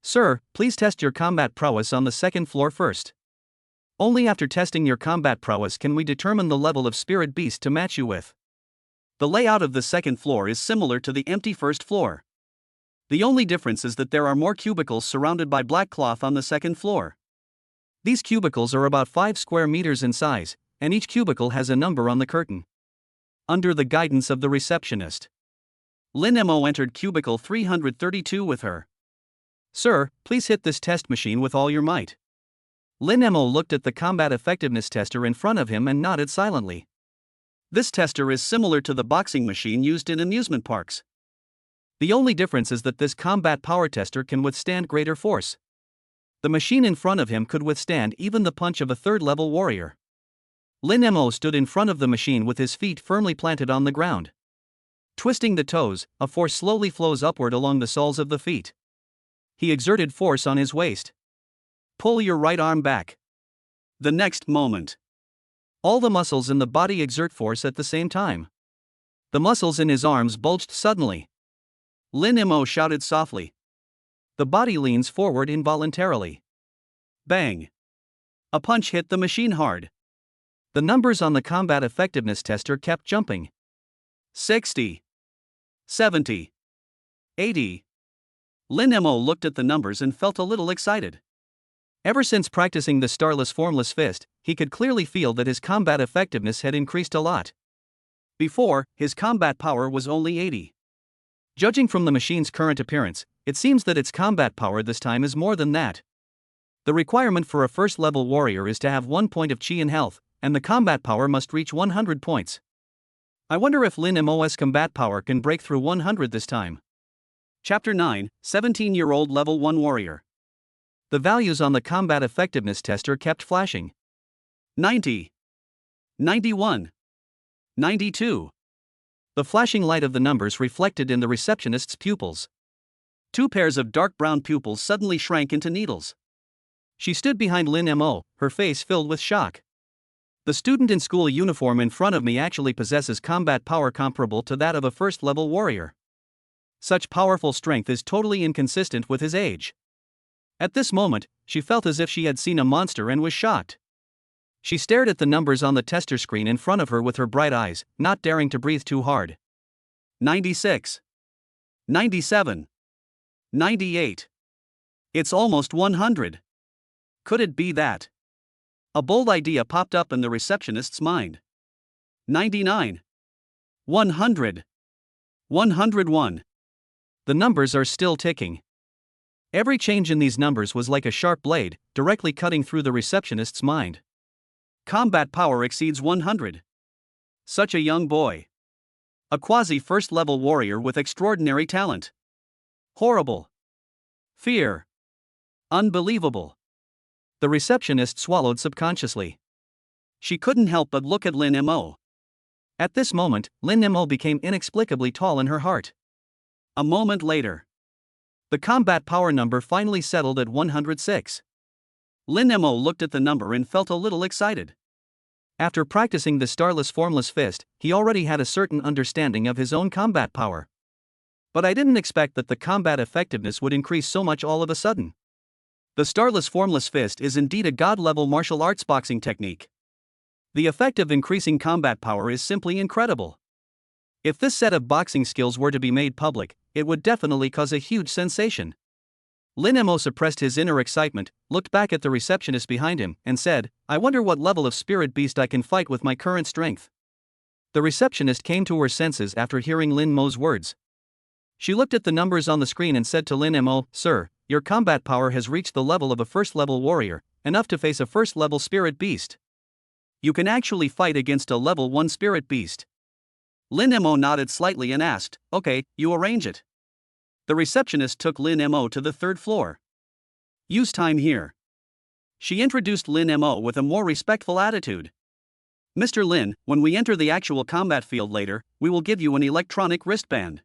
"Sir, please test your combat prowess on the second floor first. Only after testing your combat prowess can we determine the level of Spirit Beast to match you with." The layout of the second floor is similar to the empty first floor. The only difference is that there are more cubicles surrounded by black cloth on the second floor. These cubicles are about 5 square meters in size, and each cubicle has a number on the curtain. Under the guidance of the receptionist, Lin Mo entered cubicle 332 with her. "Sir, please hit this test machine with all your might." Lin Mo looked at the combat effectiveness tester in front of him and nodded silently. This tester is similar to the boxing machine used in amusement parks. The only difference is that this combat power tester can withstand greater force. The machine in front of him could withstand even the punch of a third-level warrior. Lin Mo stood in front of the machine with his feet firmly planted on the ground. Twisting the toes, a force slowly flows upward along the soles of the feet. He exerted force on his waist. Pull your right arm back. The next moment, all the muscles in the body exert force at the same time. The muscles in his arms bulged suddenly. Lin Mo shouted softly, The body leans forward involuntarily. Bang! A punch hit the machine hard. The numbers on the combat effectiveness tester kept jumping. 60. 70. 80. Lin Mo looked at the numbers and felt a little excited. Ever since practicing the starless formless fist, he could clearly feel that his combat effectiveness had increased a lot. Before, his combat power was only 80. Judging from the machine's current appearance, it seems that its combat power this time is more than that. The requirement for a first-level warrior is to have 1 point of chi and health, and the combat power must reach 100 points. I wonder if Lin Mo's combat power can break through 100 this time. Chapter 9, 17-year-old level 1 warrior. The values on the combat effectiveness tester kept flashing. 90. 91. 92. The flashing light of the numbers reflected in the receptionist's pupils. 2 pairs of dark brown pupils suddenly shrank into needles. She stood behind Lin Mo, her face filled with shock. The student in school uniform in front of me actually possesses combat power comparable to that of a first-level warrior. Such powerful strength is totally inconsistent with his age. At this moment, she felt as if she had seen a monster and was shocked. She stared at the numbers on the tester screen in front of her with her bright eyes, not daring to breathe too hard. 96. 97. 98. It's almost 100. Could it be that? A bold idea popped up in the receptionist's mind. 99. 100. 101. The numbers are still ticking. Every change in these numbers was like a sharp blade, directly cutting through the receptionist's mind. Combat power exceeds 100. Such a young boy. A quasi-first-level warrior with extraordinary talent. Horrible. Fear. Unbelievable. The receptionist swallowed subconsciously. She couldn't help but look at Lin Mo. At this moment, Lin Mo became inexplicably tall in her heart. A moment later, the combat power number finally settled at 106. Lin Mo looked at the number and felt a little excited. After practicing the starless formless fist, he already had a certain understanding of his own combat power. But I didn't expect that the combat effectiveness would increase so much all of a sudden. The starless formless fist is indeed a god-level martial arts boxing technique. The effect of increasing combat power is simply incredible. If this set of boxing skills were to be made public, it would definitely cause a huge sensation. Lin Mo suppressed his inner excitement, looked back at the receptionist behind him, and said, "I wonder what level of spirit beast I can fight with my current strength." The receptionist came to her senses after hearing Lin Mo's words. She looked at the numbers on the screen and said to Lin Mo, "Sir, your combat power has reached the level of a first-level warrior, enough to face a first-level spirit beast. You can actually fight against a level 1 spirit beast." Lin Mo nodded slightly and asked, "Okay, you arrange it." The receptionist took Lin Mo to the 3rd floor. "Use time here." She introduced Lin Mo with a more respectful attitude. "Mr. Lin, when we enter the actual combat field later, we will give you an electronic wristband.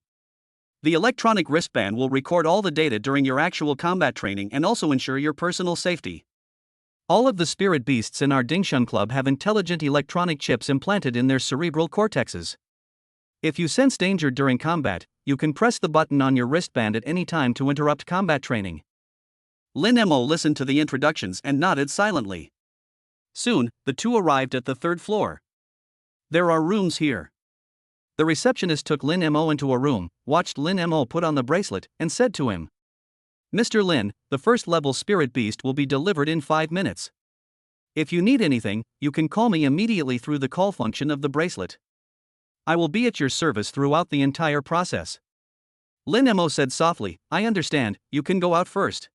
The electronic wristband will record all the data during your actual combat training and also ensure your personal safety. All of the spirit beasts in our Dingshun Club have intelligent electronic chips implanted in their cerebral cortexes. If you sense danger during combat, you can press the button on your wristband at any time to interrupt combat training." Lin Mo listened to the introductions and nodded silently. Soon, the two arrived at the 3rd floor. "There are rooms here." The receptionist took Lin Mo into a room, watched Lin Mo put on the bracelet, and said to him, "Mr. Lin, the first-level spirit beast will be delivered in 5 minutes. If you need anything, you can call me immediately through the call function of the bracelet. I will be at your service throughout the entire process." Lin Mo said softly, "I understand, you can go out first."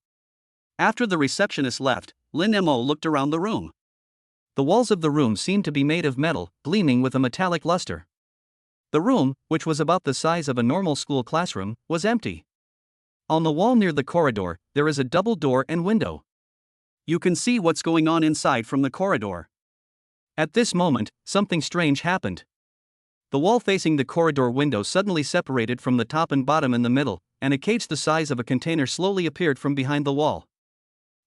After the receptionist left, Lin Mo looked around the room. The walls of the room seemed to be made of metal, gleaming with a metallic luster. The room, which was about the size of a normal school classroom, was empty. On the wall near the corridor, there is a double door and window. You can see what's going on inside from the corridor. At this moment, something strange happened. The wall facing the corridor window suddenly separated from the top and bottom in the middle, and a cage the size of a container slowly appeared from behind the wall.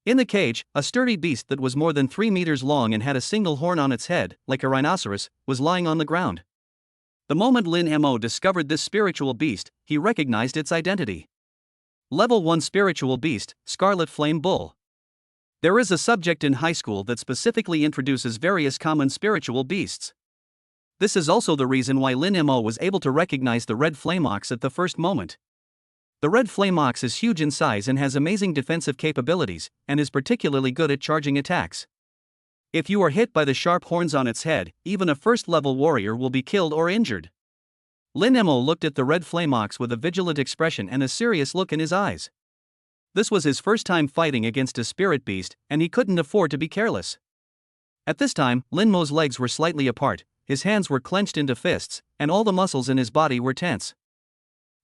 In the cage, a sturdy beast that was more than 3 meters long and had a single horn on its head, like a rhinoceros, was lying on the ground. The moment Lin Mo discovered this spiritual beast, he recognized its identity. Level 1 Spiritual Beast, Scarlet Flame Bull. There is a subject in high school that specifically introduces various common spiritual beasts. This is also the reason why Lin Mo was able to recognize the red flame ox at the first moment. The red flame ox is huge in size and has amazing defensive capabilities, and is particularly good at charging attacks. If you are hit by the sharp horns on its head, even a first-level warrior will be killed or injured. Lin Mo looked at the red flame ox with a vigilant expression and a serious look in his eyes. This was his first time fighting against a spirit beast, and he couldn't afford to be careless. At this time, Lin Mo's legs were slightly apart, his hands were clenched into fists, and all the muscles in his body were tense.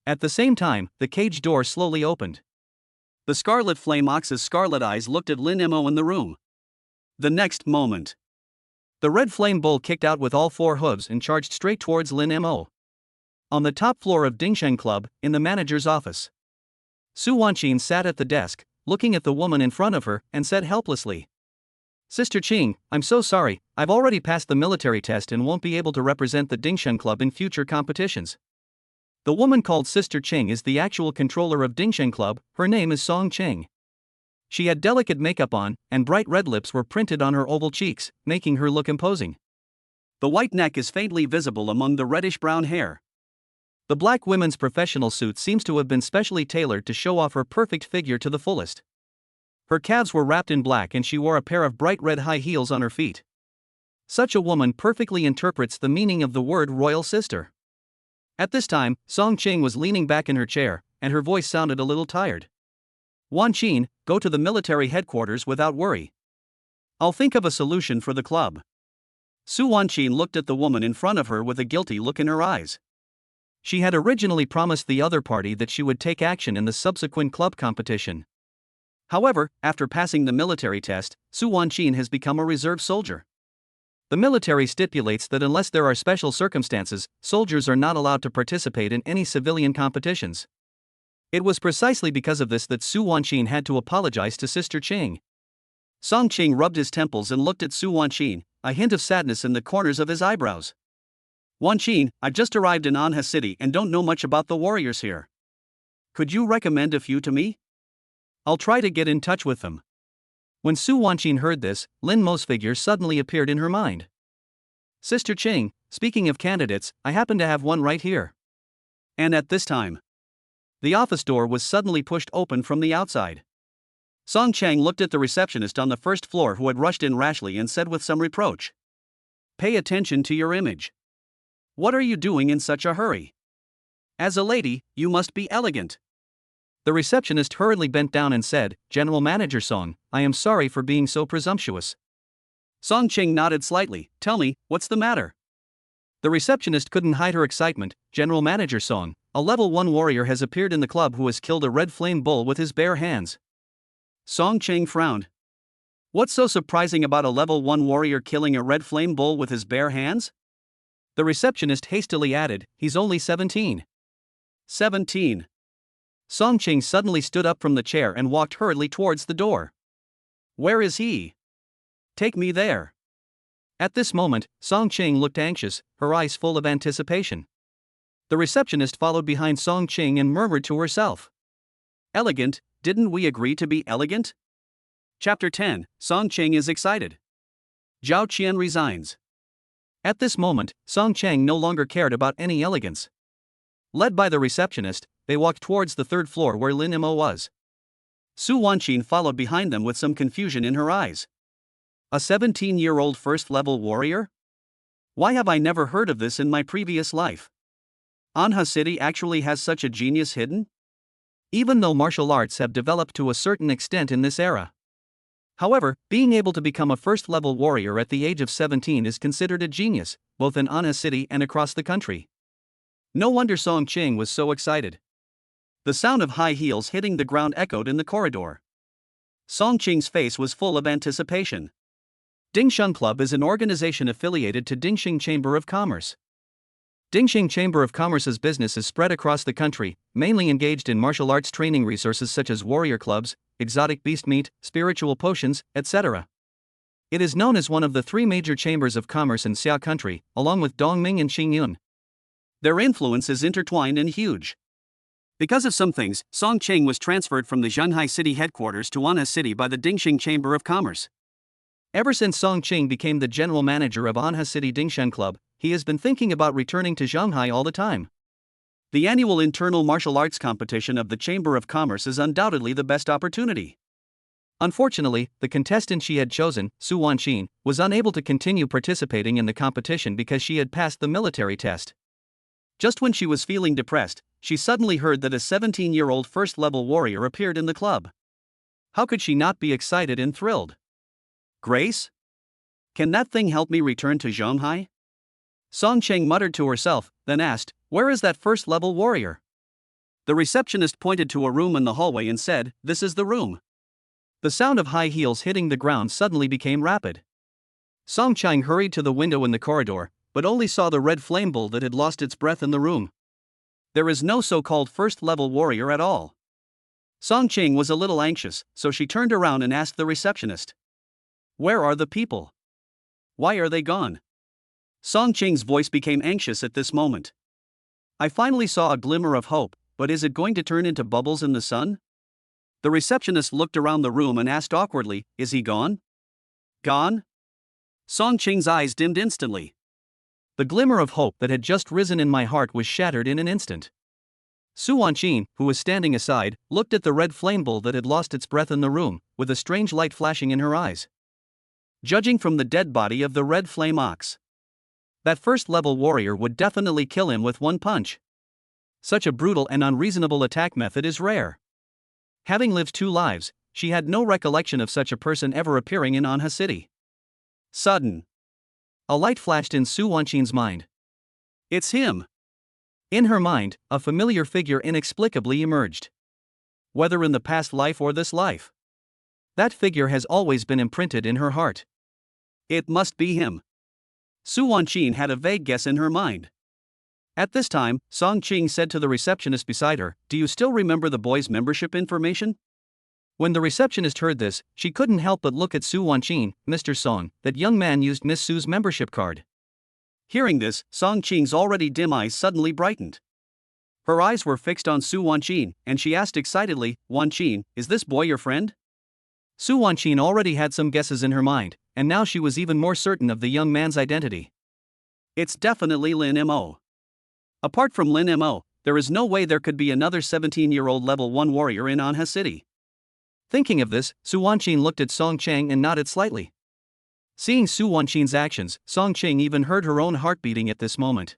At the same time, the cage door slowly opened. The scarlet flame ox's scarlet eyes looked at Lin Mo in the room. The next moment, the red flame bull kicked out with all four hooves and charged straight towards Lin Mo. On the top floor of Dingsheng Club, in the manager's office, Su Wanqin sat at the desk, looking at the woman in front of her, and said helplessly, "Sister Qing, I'm so sorry, I've already passed the military test and won't be able to represent the Dingsheng Club in future competitions." The woman called Sister Qing is the actual controller of Dingsheng Club. Her name is Song Qing. She had delicate makeup on, and bright red lips were printed on her oval cheeks, making her look imposing. The white neck is faintly visible among the reddish-brown hair. The black women's professional suit seems to have been specially tailored to show off her perfect figure to the fullest. Her calves were wrapped in black and she wore a pair of bright red high heels on her feet. Such a woman perfectly interprets the meaning of the word royal sister. At this time, Song Qing was leaning back in her chair, and her voice sounded a little tired. "Wanqin, go to the military headquarters without worry. I'll think of a solution for the club." Su Wanqin looked at the woman in front of her with a guilty look in her eyes. She had originally promised the other party that she would take action in the subsequent club competition. However, after passing the military test, Su Wanqin has become a reserve soldier. The military stipulates that unless there are special circumstances, soldiers are not allowed to participate in any civilian competitions. It was precisely because of this that Su Wanqin had to apologize to Sister Qing. Song Qing rubbed his temples and looked at Su Wanqin, a hint of sadness in the corners of his eyebrows. "Wanqin, I've just arrived in Anha City and don't know much about the warriors here. Could you recommend a few to me? I'll try to get in touch with them." When Su Wanqin heard this, Lin Mo's figure suddenly appeared in her mind. "Sister Qing, speaking of candidates, I happen to have one right here." And at this time, the office door was suddenly pushed open from the outside. Song Chang looked at the receptionist on the first floor who had rushed in rashly and said with some reproach, "Pay attention to your image. What are you doing in such a hurry? As a lady, you must be elegant." The receptionist hurriedly bent down and said, "General Manager Song, I am sorry for being so presumptuous." Song Ching nodded slightly. "Tell me, what's the matter?" The receptionist couldn't hide her excitement. "General Manager Song, a level 1 warrior has appeared in the club who has killed a red flame bull with his bare hands." Song Ching frowned. "What's so surprising about a level 1 warrior killing a red flame bull with his bare hands?" The receptionist hastily added, "He's only 17. 17. Song Ching suddenly stood up from the chair and walked hurriedly towards the door. "Where is he? Take me there." At this moment, Song Ching looked anxious, her eyes full of anticipation. The receptionist followed behind Song Ching and murmured to herself, "Elegant, didn't we agree to be elegant?" Chapter 10, Song Ching is excited. Zhao Qian resigns. At this moment, Song Chang no longer cared about any elegance. Led by the receptionist, they walked towards the third floor where Lin Mo was. Su Wanqin followed behind them with some confusion in her eyes. A 17-year-old first-level warrior? Why have I never heard of this in my previous life? Anha City actually has such a genius hidden? Even though martial arts have developed to a certain extent in this era. However, being able to become a first-level warrior at the age of 17 is considered a genius, both in Anha City and across the country. No wonder Song Ching was so excited. The sound of high heels hitting the ground echoed in the corridor. Song Ching's face was full of anticipation. Dingsheng Club is an organization affiliated to Dingsheng Chamber of Commerce. Dingsheng Chamber of Commerce's business is spread across the country, mainly engaged in martial arts training resources such as warrior clubs, exotic beast meat, spiritual potions, etc. It is known as one of the 3 major chambers of commerce in Xia country, along with Dongming and Xingyun. Their influence is intertwined and huge. Because of some things, Song Cheng was transferred from the Shanghai city headquarters to Anha City by the Dingxing Chamber of Commerce. Ever since Song Cheng became the general manager of Anha City Dingshan Club, he has been thinking about returning to Shanghai all the time. The annual internal martial arts competition of the Chamber of Commerce is undoubtedly the best opportunity. Unfortunately, the contestant she had chosen, Su Wanqin, was unable to continue participating in the competition because she had passed the military test. Just when she was feeling depressed, she suddenly heard that a 17-year-old first-level warrior appeared in the club. How could she not be excited and thrilled? Grace? Can that thing help me return to Shanghai? Song Cheng muttered to herself, then asked, "Where is that first-level warrior?" The receptionist pointed to a room in the hallway and said, "This is the room." The sound of high heels hitting the ground suddenly became rapid. Song Cheng hurried to the window in the corridor, but only saw the red flame bull that had lost its breath in the room. There is no so-called first-level warrior at all. Song Cheng was a little anxious, so she turned around and asked the receptionist, "Where are the people? Why are they gone?" Song Cheng's voice became anxious at this moment. "I finally saw a glimmer of hope, but is it going to turn into bubbles in the sun?" The receptionist looked around the room and asked awkwardly, "Is he gone?" "Gone?" Song Cheng's eyes dimmed instantly. The glimmer of hope that had just risen in my heart was shattered in an instant. Su Wanqin, who was standing aside, looked at the red flame bull that had lost its breath in the room, with a strange light flashing in her eyes. Judging from the dead body of the red flame ox, that first-level warrior would definitely kill him with one punch. Such a brutal and unreasonable attack method is rare. Having lived 2 lives, she had no recollection of such a person ever appearing in Anha City. Sudden. A light flashed in Su Wanqin's mind. It's him. In her mind, a familiar figure inexplicably emerged. Whether in the past life or this life, that figure has always been imprinted in her heart. It must be him. Su Wanqin had a vague guess in her mind. At this time, Song Cheng said to the receptionist beside her, "Do you still remember the boy's membership information?" When the receptionist heard this, she couldn't help but look at Su Wanqin. "Mr. Song, that young man used Miss Su's membership card." Hearing this, Song Cheng's already dim eyes suddenly brightened. Her eyes were fixed on Su Wanqin, and she asked excitedly, "Wanqin, is this boy your friend?" Su Wanqin already had some guesses in her mind, and now she was even more certain of the young man's identity. It's definitely Lin Mo. Apart from Lin Mo, there is no way there could be another 17-year-old level 1 warrior in Anha City. Thinking of this, Su Wanqin looked at Song Cheng and nodded slightly. Seeing Su Wanqin's actions, Song Cheng even heard her own heart beating at this moment.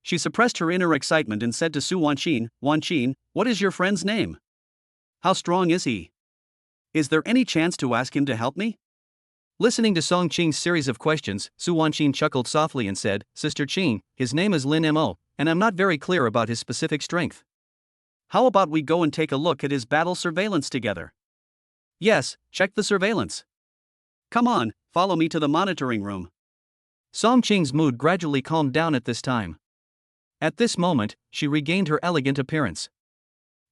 She suppressed her inner excitement and said to Su Wanqin, "Wanqin, what is your friend's name? How strong is he? Is there any chance to ask him to help me?" Listening to Song Cheng's series of questions, Su Wanqin chuckled softly and said, "Sister Cheng, his name is Lin Mo, and I'm not very clear about his specific strength. How about we go and take a look at his battle surveillance together?" "Yes, check the surveillance. Come on, follow me to the monitoring room." Song Cheng's mood gradually calmed down at this time. At this moment, she regained her elegant appearance.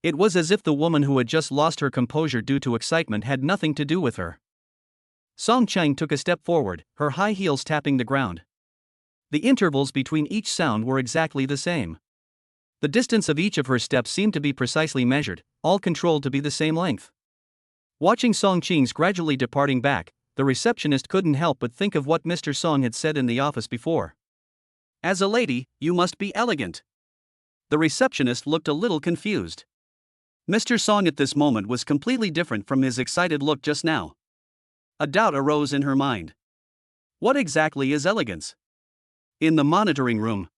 It was as if the woman who had just lost her composure due to excitement had nothing to do with her. Song Cheng took a step forward, her high heels tapping the ground. The intervals between each sound were exactly the same. The distance of each of her steps seemed to be precisely measured, all controlled to be the same length. Watching Song Cheng's gradually departing back, the receptionist couldn't help but think of what Mr. Song had said in the office before. "As a lady, you must be elegant." The receptionist looked a little confused. Mr. Song at this moment was completely different from his excited look just now. A doubt arose in her mind. What exactly is elegance? In the monitoring room.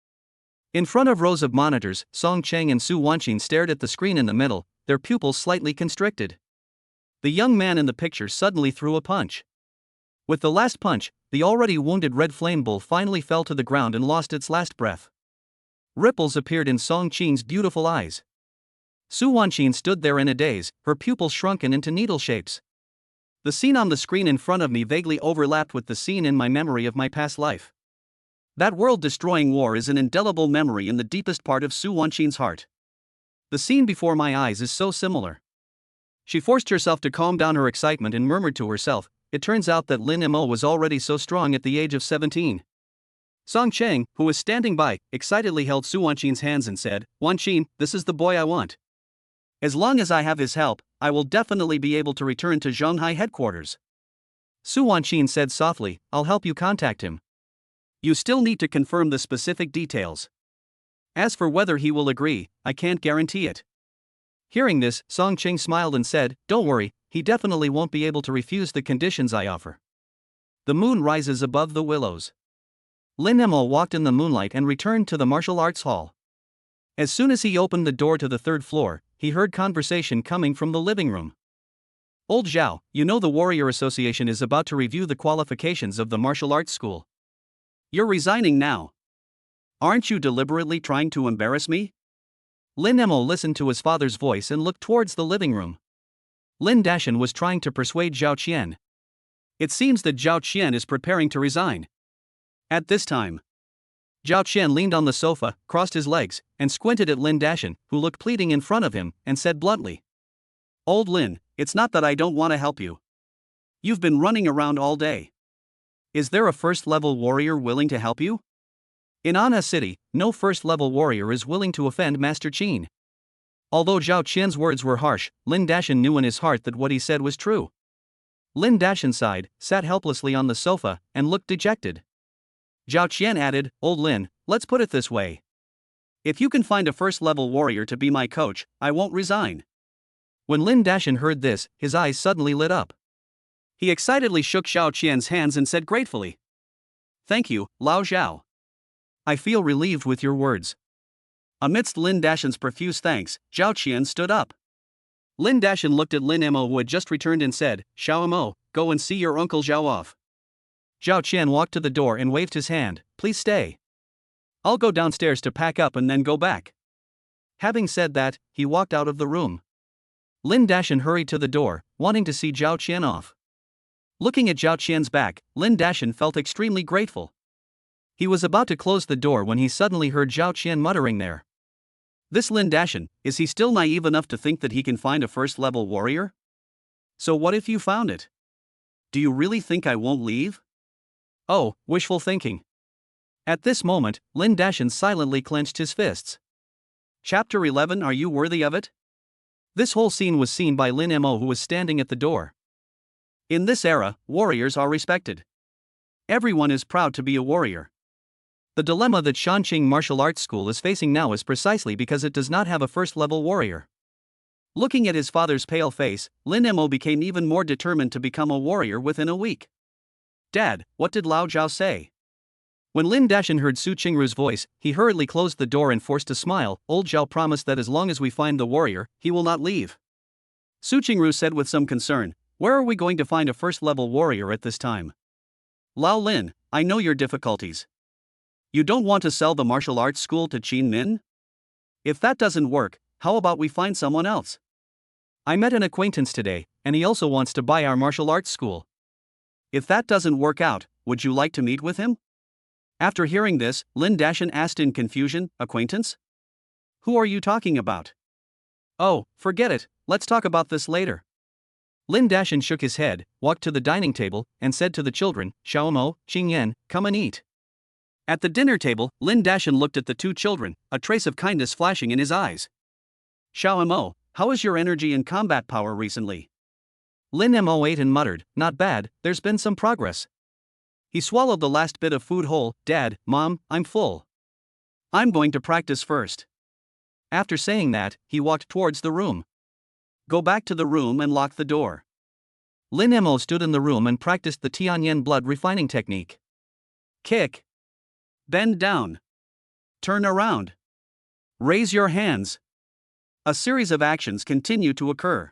In front of rows of monitors, Song Cheng and Su Wanqin stared at the screen in the middle, their pupils slightly constricted. The young man in the picture suddenly threw a punch. With the last punch, the already wounded red flame bull finally fell to the ground and lost its last breath. Ripples appeared in Song Cheng's beautiful eyes. Su Wanqin stood there in a daze, her pupils shrunken into needle shapes. The scene on the screen in front of me vaguely overlapped with the scene in my memory of my past life. That world-destroying war is an indelible memory in the deepest part of Su Wanqin's heart. The scene before my eyes is so similar. She forced herself to calm down her excitement and murmured to herself, "It turns out that Lin Mo was already so strong at the age of 17. Song Cheng, who was standing by, excitedly held Su Wanqin's hands and said, "Wanqin, this is the boy I want. As long as I have his help, I will definitely be able to return to Zhonghai headquarters." Su Wanqin said softly, "I'll help you contact him. You still need to confirm the specific details. As for whether he will agree, I can't guarantee it." Hearing this, Song Cheng smiled and said, "Don't worry, he definitely won't be able to refuse the conditions I offer." The moon rises above the willows. Lin Emo walked in the moonlight and returned to the martial arts hall. As soon as he opened the door to the third floor, he heard conversation coming from the living room. "Old Zhao, you know the Warrior Association is about to review the qualifications of the martial arts school. You're resigning now. Aren't you deliberately trying to embarrass me?" Lin Emo listened to his father's voice and looked towards the living room. Lin Dashan was trying to persuade Zhao Qian. It seems that Zhao Qian is preparing to resign. At this time, Zhao Qian leaned on the sofa, crossed his legs, and squinted at Lin Dashan, who looked pleading in front of him, and said bluntly, "Old Lin, it's not that I don't want to help you. You've been running around all day. Is there a first-level warrior willing to help you?" In Anna City, no first-level warrior is willing to offend Master Qin. Although Zhao Qian's words were harsh, Lin Dashan knew in his heart that what he said was true. Lin Dashan sighed, sat helplessly on the sofa, and looked dejected. Zhao Qian added, "Old Lin, let's put it this way. If you can find a first-level warrior to be my coach, I won't resign." When Lin Dashan heard this, his eyes suddenly lit up. He excitedly shook Zhao Qian's hands and said gratefully, "Thank you, Lao Zhao. I feel relieved with your words." Amidst Lin Dashan's profuse thanks, Zhao Qian stood up. Lin Dashan looked at Lin Emo, who had just returned, and said, "Xiao Emo, go and see your uncle Zhao off." Zhao Qian walked to the door and waved his hand, "Please stay. I'll go downstairs to pack up and then go back." Having said that, he walked out of the room. Lin Dashan hurried to the door, wanting to see Zhao Qian off. Looking at Zhao Qian's back, Lin Dashan felt extremely grateful. He was about to close the door when he suddenly heard Zhao Qian muttering there. "This Lin Dashan, is he still naive enough to think that he can find a first-level warrior? So what if you found it? Do you really think I won't leave?" Oh, wishful thinking. At this moment, Lin Dashan silently clenched his fists. Chapter 11. Are you worthy of it? This whole scene was seen by Lin Mo, who was standing at the door. In this era, warriors are respected. Everyone is proud to be a warrior. The dilemma that Shanqing Martial Arts School is facing now is precisely because it does not have a first-level warrior. Looking at his father's pale face, Lin Mo became even more determined to become a warrior within a week. "Dad, what did Lao Zhao say?" When Lin Dashan heard Su Qingru's voice, he hurriedly closed the door and forced a smile. "Old Zhao promised that as long as we find the warrior, he will not leave." Su Qingru said with some concern, "Where are we going to find a first-level warrior at this time?" "Lao Lin, I know your difficulties. You don't want to sell the martial arts school to Qin Min? If that doesn't work, how about we find someone else?" "I met an acquaintance today, and he also wants to buy our martial arts school." "If that doesn't work out, would you like to meet with him?" After hearing this, Lin Dashan asked in confusion, "Acquaintance? Who are you talking about?" "Oh, forget it, let's talk about this later." Lin Dashan shook his head, walked to the dining table, and said to the children, "Xiaomo, Qingyan, come and eat." At the dinner table, Lin Dashan looked at the two children, a trace of kindness flashing in his eyes. "Xiaomo, how is your energy and combat power recently?" Lin Mo ate and muttered, "Not bad, there's been some progress." He swallowed the last bit of food whole. "Dad, Mom, I'm full. I'm going to practice first." After saying that, he walked towards the room. "Go back to the room and lock the door." Lin Mo stood in the room and practiced the Tianyan blood refining technique. Kick. Bend down. Turn around. Raise your hands. A series of actions continue to occur.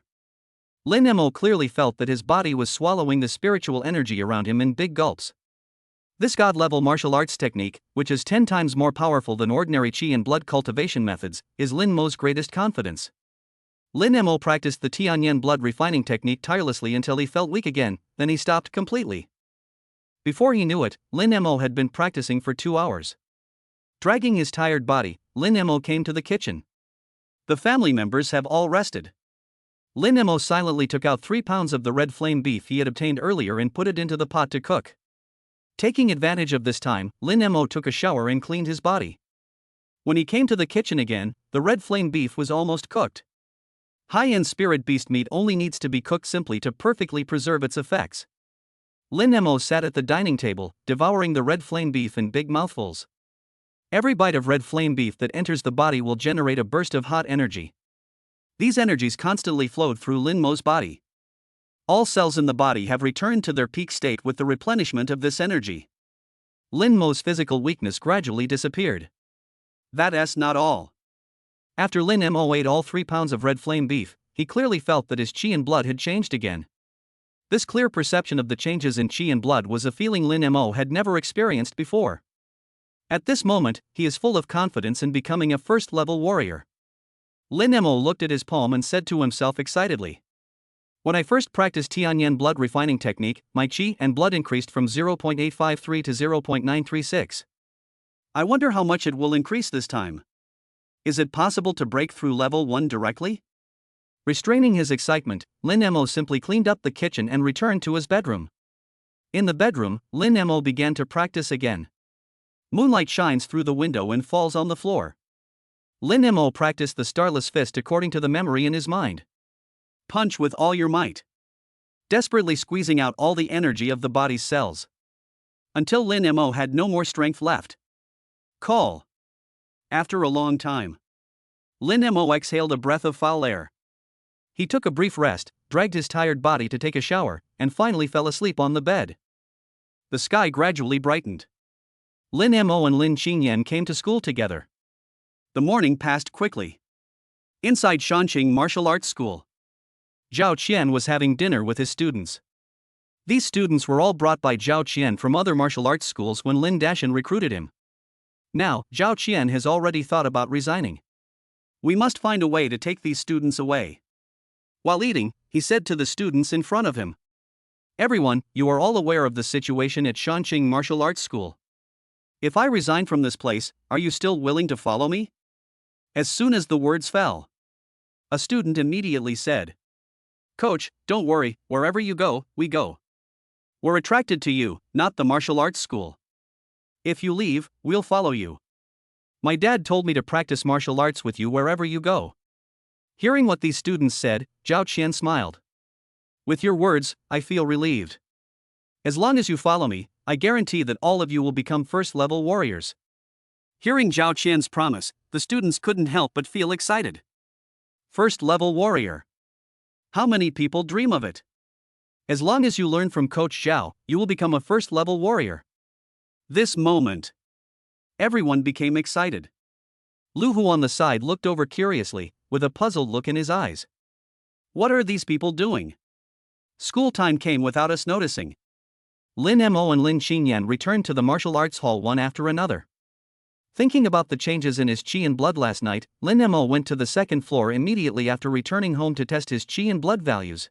Lin Mo clearly felt that his body was swallowing the spiritual energy around him in big gulps. This god-level martial arts technique, which is 10 times more powerful than ordinary qi and blood cultivation methods, is Lin Mo's greatest confidence. Lin Mo practiced the Tianyan blood refining technique tirelessly until he felt weak again, then he stopped completely. Before he knew it, Lin Mo had been practicing for 2 hours. Dragging his tired body, Lin Mo came to the kitchen. The family members have all rested. Lin Mo silently took out 3 pounds of the red flame beef he had obtained earlier and put it into the pot to cook. Taking advantage of this time, Lin Mo took a shower and cleaned his body. When he came to the kitchen again, the red flame beef was almost cooked. High-end spirit beast meat only needs to be cooked simply to perfectly preserve its effects. Lin Mo sat at the dining table, devouring the red flame beef in big mouthfuls. Every bite of red flame beef that enters the body will generate a burst of hot energy. These energies constantly flowed through Lin Mo's body. All cells in the body have returned to their peak state with the replenishment of this energy. Lin Mo's physical weakness gradually disappeared. That's not all. After Lin Mo ate all 3 pounds of red flame beef, he clearly felt that his chi and blood had changed again. This clear perception of the changes in chi and blood was a feeling Lin Mo had never experienced before. At this moment, he is full of confidence in becoming a first-level warrior. Lin Mo looked at his palm and said to himself excitedly, "When I first practiced Tianyan blood refining technique, my chi and blood increased from 0.853 to 0.936. I wonder how much it will increase this time. Is it possible to break through level 1 directly?" Restraining his excitement, Lin Mo simply cleaned up the kitchen and returned to his bedroom. In the bedroom, Lin Mo began to practice again. Moonlight shines through the window and falls on the floor. Lin Mo practiced the starless fist according to the memory in his mind. Punch with all your might, desperately squeezing out all the energy of the body's cells, until Lin Mo had no more strength left. Call. After a long time, Lin Mo exhaled a breath of foul air. He took a brief rest, dragged his tired body to take a shower, and finally fell asleep on the bed. The sky gradually brightened. Lin Mo and Lin Qingyan came to school together. The morning passed quickly. Inside Shanqing Martial Arts School, Zhao Qian was having dinner with his students. These students were all brought by Zhao Qian from other martial arts schools when Lin Dashan recruited him. Now, Zhao Qian has already thought about resigning. "We must find a way to take these students away." While eating, he said to the students in front of him, "Everyone, you are all aware of the situation at Shanqing Martial Arts School. If I resign from this place, are you still willing to follow me?" As soon as the words fell, a student immediately said, "Coach, don't worry, wherever you go, we go. We're attracted to you, not the martial arts school. If you leave, we'll follow you. My dad told me to practice martial arts with you wherever you go." Hearing what these students said, Zhao Qian smiled. "With your words, I feel relieved. As long as you follow me, I guarantee that all of you will become first-level warriors." Hearing Zhao Qian's promise, the students couldn't help but feel excited. First-level warrior. How many people dream of it? As long as you learn from Coach Zhao, you will become a first-level warrior. This moment, everyone became excited. Lu Hu on the side looked over curiously, with a puzzled look in his eyes. What are these people doing? School time came without us noticing. Lin Mo and Lin Qingyan returned to the martial arts hall one after another. Thinking about the changes in his chi and blood last night, Lin Mo went to the second floor immediately after returning home to test his chi and blood values.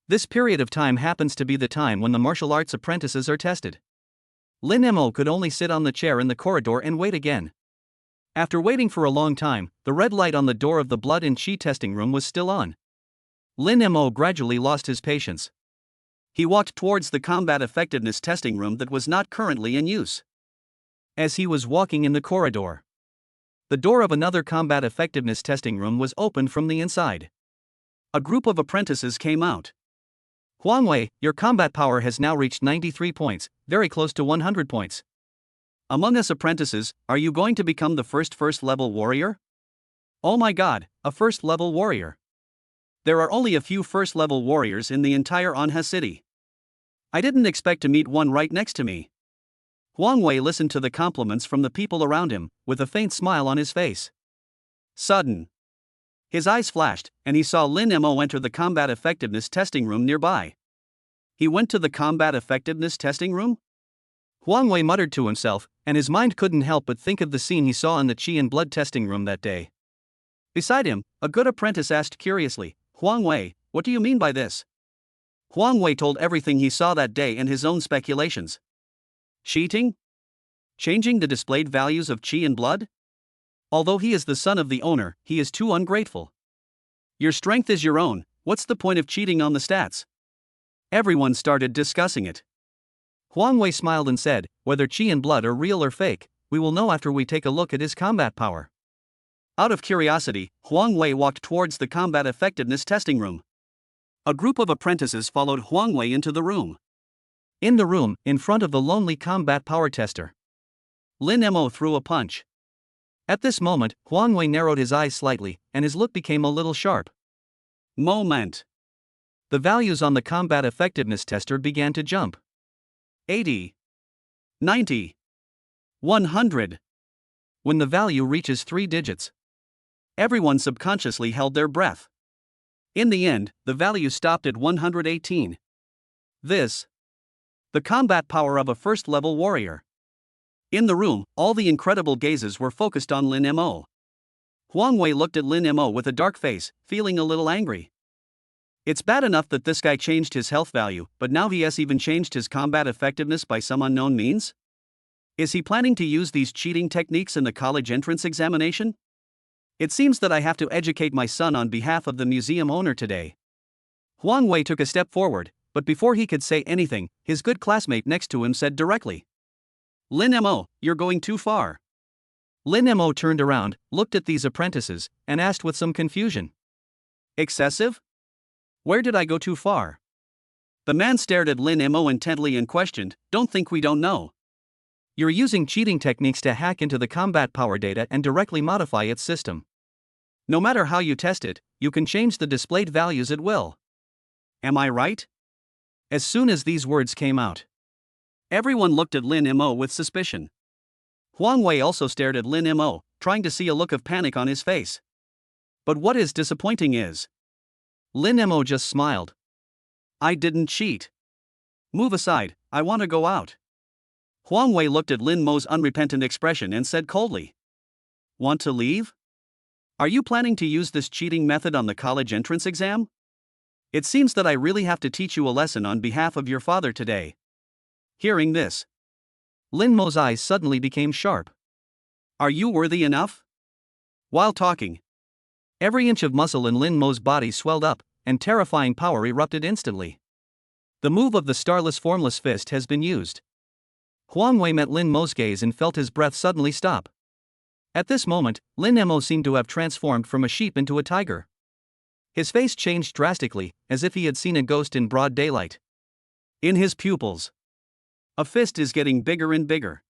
This period of time happens to be the time when the martial arts apprentices are tested. Lin Mo could only sit on the chair in the corridor and wait again. After waiting for a long time, the red light on the door of the blood and chi testing room was still on. Lin Mo gradually lost his patience. He walked towards the combat effectiveness testing room that was not currently in use. As he was walking in the corridor, the door of another combat effectiveness testing room was opened from the inside. A group of apprentices came out. "Huang Wei, your combat power has now reached 93 points, very close to 100 points. Among us apprentices, are you going to become the first-level warrior?" "Oh my god, a first-level warrior. There are only a few first-level warriors in the entire Anha city. I didn't expect to meet one right next to me." Huang Wei listened to the compliments from the people around him, with a faint smile on his face. Sudden, his eyes flashed, and he saw Lin Mo enter the combat effectiveness testing room nearby. He went to the combat effectiveness testing room? Huang Wei muttered to himself, and his mind couldn't help but think of the scene he saw in the chi and blood testing room that day. Beside him, a good apprentice asked curiously, "Huang Wei, what do you mean by this?" Huang Wei told everything he saw that day and his own speculations. Cheating? Changing the displayed values of chi and blood? Although he is the son of the owner, he is too ungrateful. Your strength is your own, what's the point of cheating on the stats? Everyone started discussing it. Huang Wei smiled and said, "Whether qi and blood are real or fake, we will know after we take a look at his combat power." Out of curiosity, Huang Wei walked towards the combat effectiveness testing room. A group of apprentices followed Huang Wei into the room. In the room, in front of the lonely combat power tester, Lin Mo threw a punch. At this moment, Huang Wei narrowed his eyes slightly, and his look became a little sharp. Moment. The values on the combat effectiveness tester began to jump. 80. 90. 100. When the value reaches 3 digits, everyone subconsciously held their breath. In the end, the value stopped at 118. The combat power of a first-level warrior. In the room, all the incredible gazes were focused on Lin Mo. Huang Wei looked at Lin Mo with a dark face, feeling a little angry. It's bad enough that this guy changed his health value, but now he has even changed his combat effectiveness by some unknown means? Is he planning to use these cheating techniques in the college entrance examination? It seems that I have to educate my son on behalf of the museum owner today. Huang Wei took a step forward, but before he could say anything, his good classmate next to him said directly, "Lin Mo, you're going too far." Lin Mo turned around, looked at these apprentices, and asked with some confusion, "Excessive? Where did I go too far?" The man stared at Lin Mo intently and questioned, "Don't think we don't know. You're using cheating techniques to hack into the combat power data and directly modify its system. No matter how you test it, you can change the displayed values at will. Am I right?" As soon as these words came out, everyone looked at Lin Mo with suspicion. Huang Wei also stared at Lin Mo, trying to see a look of panic on his face. But what is disappointing is, Lin Mo just smiled. "I didn't cheat. Move aside, I want to go out." Huang Wei looked at Lin Mo's unrepentant expression and said coldly, "Want to leave? Are you planning to use this cheating method on the college entrance exam? It seems that I really have to teach you a lesson on behalf of your father today." Hearing this, Lin Mo's eyes suddenly became sharp. "Are you worthy enough?" While talking, every inch of muscle in Lin Mo's body swelled up, and terrifying power erupted instantly. The move of the starless formless fist has been used. Huang Wei met Lin Mo's gaze and felt his breath suddenly stop. At this moment, Lin Mo seemed to have transformed from a sheep into a tiger. His face changed drastically, as if he had seen a ghost in broad daylight. In his pupils, a fist is getting bigger and bigger.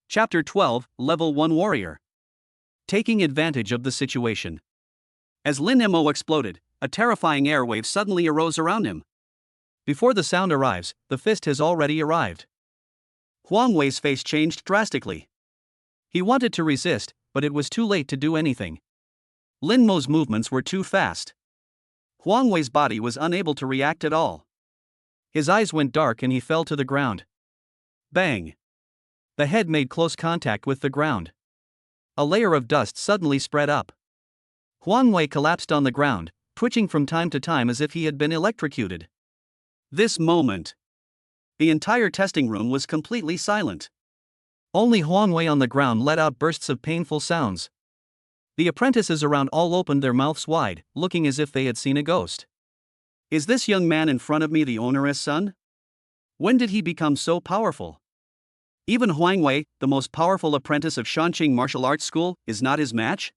Chapter 12, Level 1 Warrior. Taking advantage of the situation. As Lin Mo exploded, a terrifying airwave suddenly arose around him. Before the sound arrives, the fist has already arrived. Huang Wei's face changed drastically. He wanted to resist, but it was too late to do anything. Lin Mo's movements were too fast. Huang Wei's body was unable to react at all. His eyes went dark and he fell to the ground. Bang! The head made close contact with the ground. A layer of dust suddenly spread up. Huang Wei collapsed on the ground, twitching from time to time as if he had been electrocuted. This moment, the entire testing room was completely silent. Only Huang Wei on the ground let out bursts of painful sounds. The apprentices around all opened their mouths wide, looking as if they had seen a ghost. Is this young man in front of me the owner's son? When did he become so powerful? Even Huang Wei, the most powerful apprentice of Shanqing Martial Arts School, is not his match?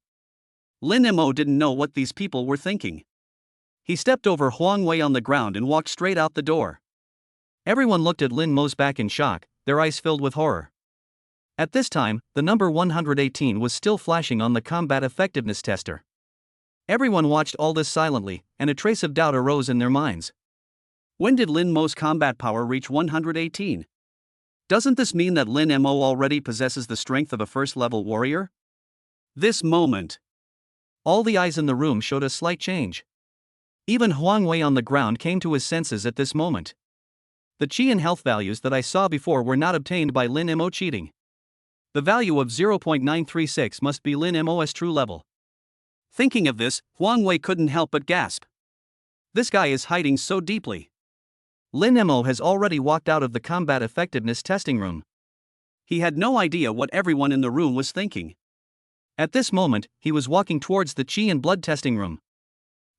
Lin Mo didn't know what these people were thinking. He stepped over Huang Wei on the ground and walked straight out the door. Everyone looked at Lin Mo's back in shock, their eyes filled with horror. At this time, the number 118 was still flashing on the combat effectiveness tester. Everyone watched all this silently, and a trace of doubt arose in their minds. When did Lin Mo's combat power reach 118? Doesn't this mean that Lin Mo already possesses the strength of a first-level warrior? This moment, all the eyes in the room showed a slight change. Even Huang Wei on the ground came to his senses at this moment. The qi and health values that I saw before were not obtained by Lin Mo cheating. The value of 0.936 must be Lin Mo's true level. Thinking of this, Huang Wei couldn't help but gasp. This guy is hiding so deeply. Lin Mo has already walked out of the combat effectiveness testing room. He had no idea what everyone in the room was thinking. At this moment, he was walking towards the qi and blood testing room.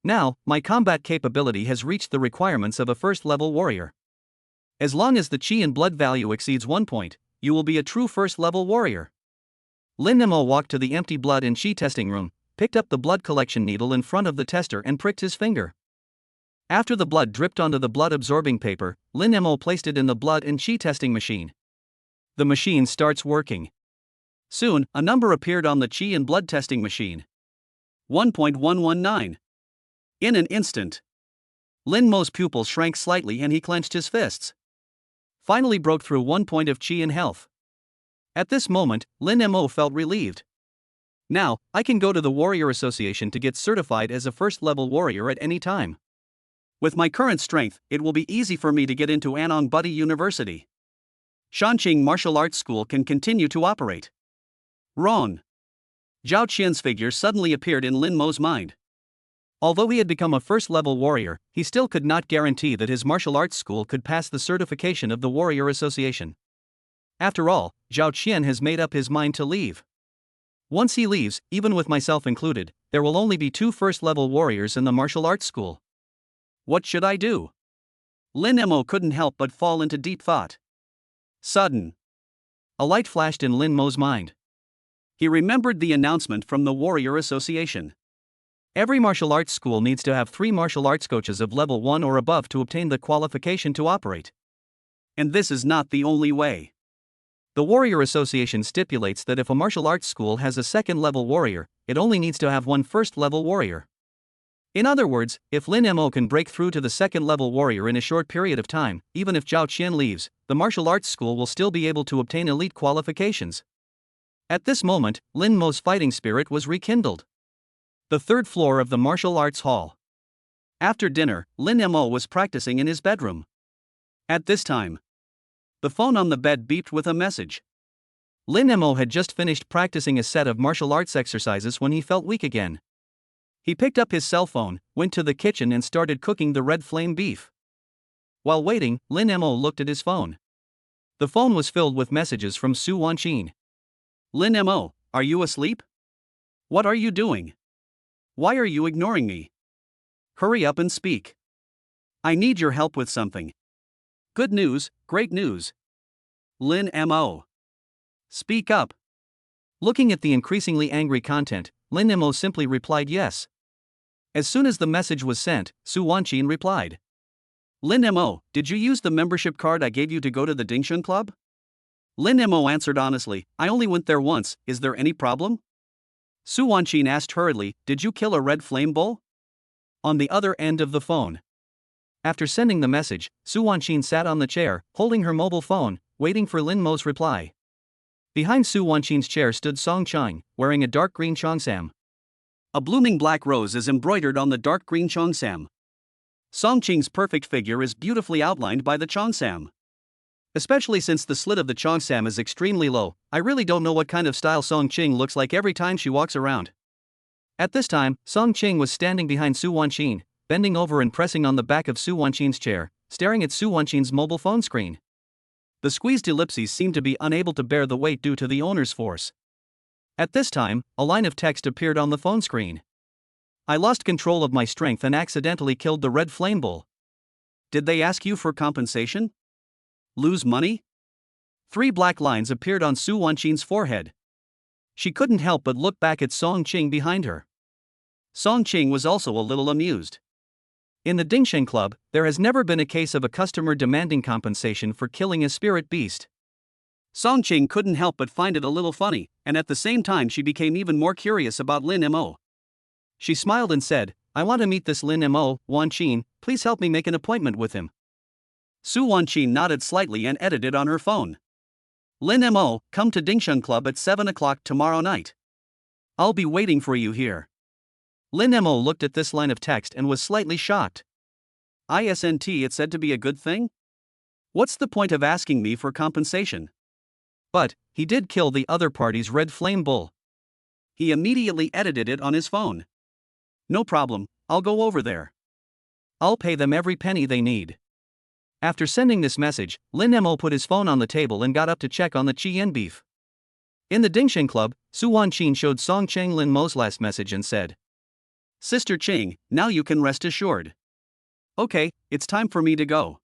Now, my combat capability has reached the requirements of a first-level warrior. As long as the chi and blood value exceeds 1 point, you will be a true first-level warrior. Lin Nemo walked to the empty blood and chi testing room, picked up the blood collection needle in front of the tester and pricked his finger. After the blood dripped onto the blood-absorbing paper, Lin Nemo placed it in the blood and chi testing machine. The machine starts working. Soon, a number appeared on the chi and blood testing machine. 1.119. In an instant, Lin Mo's pupils shrank slightly and he clenched his fists. Finally broke through 1 point of chi and health. At this moment, Lin Mo felt relieved. Now, I can go to the Warrior Association to get certified as a first-level warrior at any time. With my current strength, it will be easy for me to get into Anong Buddy University. Shanqing Martial Arts School can continue to operate. Wrong. Zhao Qian's figure suddenly appeared in Lin Mo's mind. Although he had become a first-level warrior, he still could not guarantee that his martial arts school could pass the certification of the Warrior Association. After all, Zhao Qian has made up his mind to leave. Once he leaves, even with myself included, there will only be 2 first-level warriors in the martial arts school. What should I do? Lin Mo couldn't help but fall into deep thought. Sudden. A light flashed in Lin Mo's mind. He remembered the announcement from the Warrior Association. Every martial arts school needs to have 3 martial arts coaches of level 1 or above to obtain the qualification to operate. And this is not the only way. The Warrior Association stipulates that if a martial arts school has a second-level warrior, it only needs to have 1 first-level warrior. In other words, if Lin Mo can break through to the second-level warrior in a short period of time, even if Zhao Qian leaves, the martial arts school will still be able to obtain elite qualifications. At this moment, Lin Mo's fighting spirit was rekindled. The 3rd floor of the martial arts hall. After dinner, Lin Mo was practicing in his bedroom. At this time, the phone on the bed beeped with a message. Lin Mo had just finished practicing a set of martial arts exercises when he felt weak again. He picked up his cell phone, went to the kitchen and started cooking the red flame beef. While waiting, Lin Mo looked at his phone. The phone was filled with messages from Su Wanqin. Lin Mo, are you asleep? What are you doing? Why are you ignoring me? Hurry up and speak. I need your help with something. Good news, great news. Lin Mo. Speak up. Looking at the increasingly angry content, Lin Mo simply replied yes. As soon as the message was sent, Su Wanqin replied. Lin Mo, did you use the membership card I gave you to go to the Dingshun Club? Lin Mo answered honestly, I only went there once, is there any problem? Su Wanqin asked hurriedly, did you kill a red flame bull? On the other end of the phone. After sending the message, Su Wanqin sat on the chair, holding her mobile phone, waiting for Lin Mo's reply. Behind Su Wanqin's chair stood Song Chang, wearing a dark green cheongsam. A blooming black rose is embroidered on the dark green cheongsam. Song Chang's perfect figure is beautifully outlined by the cheongsam. Especially since the slit of the cheongsam is extremely low, I really don't know what kind of style Song Ching looks like every time she walks around. At this time, Song Ching was standing behind Su Wanqin, bending over and pressing on the back of Su Wanqin's chair, staring at Su Wanqin's mobile phone screen. The squeezed ellipses seemed to be unable to bear the weight due to the owner's force. At this time, a line of text appeared on the phone screen. I lost control of my strength and accidentally killed the red flame bull. Did they ask you for compensation? Lose money? 3 black lines appeared on Su Wanqin's forehead. She couldn't help but look back at Song Ching behind her. Song Ching was also a little amused. In the Dingsheng Club, there has never been a case of a customer demanding compensation for killing a spirit beast. Song Ching couldn't help but find it a little funny, and at the same time she became even more curious about Lin Mo. She smiled and said, I want to meet this Lin Mo, Wanqin, please help me make an appointment with him. Su Wanqin nodded slightly and edited on her phone. Lin Mo, come to Dingshun Club at 7 o'clock tomorrow night. I'll be waiting for you here. Lin Mo looked at this line of text and was slightly shocked. Isn't it said to be a good thing? What's the point of asking me for compensation? But, he did kill the other party's red flame bull. He immediately edited it on his phone. No problem, I'll go over there. I'll pay them every penny they need. After sending this message, Lin Mo put his phone on the table and got up to check on the Chien beef. In the Dingsheng Club, Su Wanqin showed Song Cheng Lin Mo's last message and said, Sister Ching, now you can rest assured. Okay, it's time for me to go.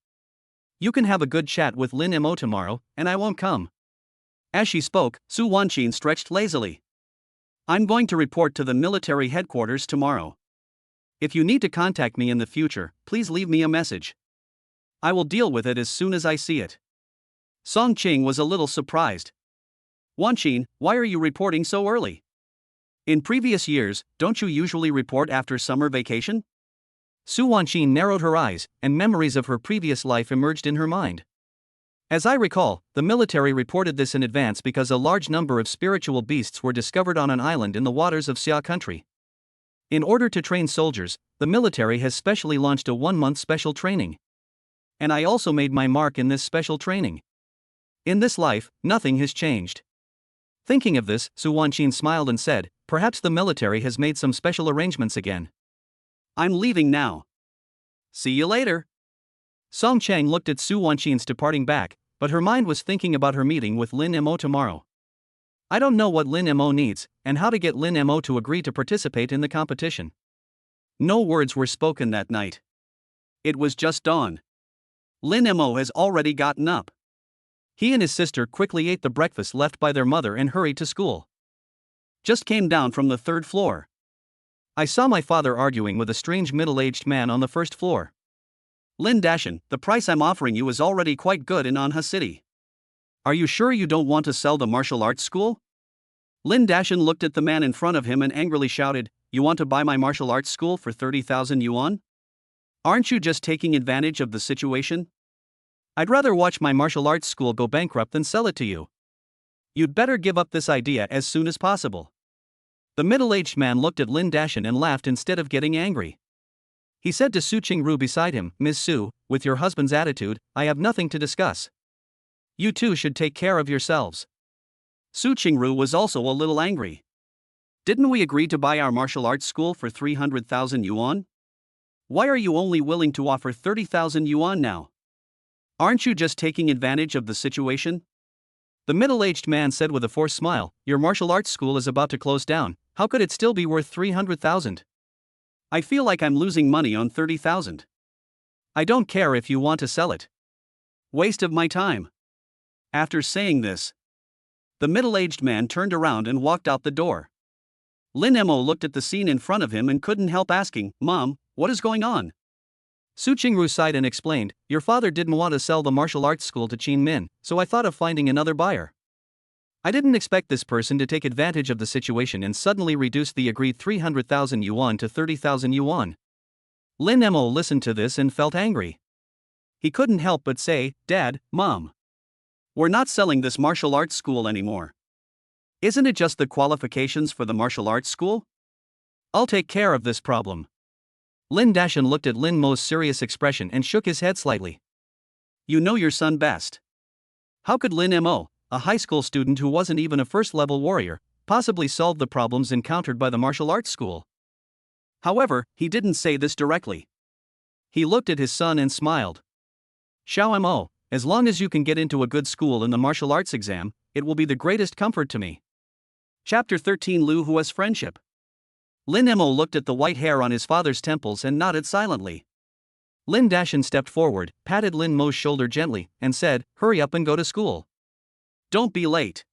You can have a good chat with Lin Mo tomorrow, and I won't come. As she spoke, Su Wanqin stretched lazily. I'm going to report to the military headquarters tomorrow. If you need to contact me in the future, please leave me a message. I will deal with it as soon as I see it. Song Qing was a little surprised. Wanqin, why are you reporting so early? In previous years, don't you usually report after summer vacation? Su Wanqin narrowed her eyes, and memories of her previous life emerged in her mind. As I recall, the military reported this in advance because a large number of spiritual beasts were discovered on an island in the waters of Xia country. In order to train soldiers, the military has specially launched a 1-month special training. And I also made my mark in this special training. In this life, nothing has changed. Thinking of this, Su Wanqin smiled and said, perhaps the military has made some special arrangements again. I'm leaving now. See you later. Song Chang looked at Su Wanqin's departing back, but her mind was thinking about her meeting with Lin Mo tomorrow. I don't know what Lin Mo needs, and how to get Lin Mo to agree to participate in the competition. No words were spoken that night. It was just dawn. Lin Mo has already gotten up. He and his sister quickly ate the breakfast left by their mother and hurried to school. Just came down from the 3rd floor. I saw my father arguing with a strange middle-aged man on the 1st floor. Lin Dashan, the price I'm offering you is already quite good in Anha City. Are you sure you don't want to sell the martial arts school? Lin Dashan looked at the man in front of him and angrily shouted, You want to buy my martial arts school for 30,000 yuan? Aren't you just taking advantage of the situation? I'd rather watch my martial arts school go bankrupt than sell it to you. You'd better give up this idea as soon as possible. The middle-aged man looked at Lin Dashan and laughed instead of getting angry. He said to Su Qingru beside him, Ms. Su, with your husband's attitude, I have nothing to discuss. You two should take care of yourselves. Su Qingru was also a little angry. Didn't we agree to buy our martial arts school for 300,000 yuan? Why are you only willing to offer 30,000 yuan now? Aren't you just taking advantage of the situation? The middle-aged man said with a forced smile, Your martial arts school is about to close down, how could it still be worth 300,000? I feel like I'm losing money on 30,000. I don't care if you want to sell it. Waste of my time. After saying this, the middle-aged man turned around and walked out the door. Lin Mo looked at the scene in front of him and couldn't help asking, Mom, what is going on? Su Qingru sighed and explained, Your father didn't want to sell the martial arts school to Qin Min, so I thought of finding another buyer. I didn't expect this person to take advantage of the situation and suddenly reduce the agreed 300,000 yuan to 30,000 yuan. Lin Mo listened to this and felt angry. He couldn't help but say, Dad, Mom, we're not selling this martial arts school anymore. Isn't it just the qualifications for the martial arts school? I'll take care of this problem. Lin Dashan looked at Lin Mo's serious expression and shook his head slightly. You know your son best. How could Lin Mo, a high school student who wasn't even a first-level warrior, possibly solve the problems encountered by the martial arts school? However, he didn't say this directly. He looked at his son and smiled. Xiao Mo, as long as you can get into a good school in the martial arts exam, it will be the greatest comfort to me. Chapter 13 Lu Hua's Friendship. Lin Mo looked at the white hair on his father's temples and nodded silently. Lin Dashan stepped forward, patted Lin Mo's shoulder gently, and said, Hurry up and go to school. Don't be late.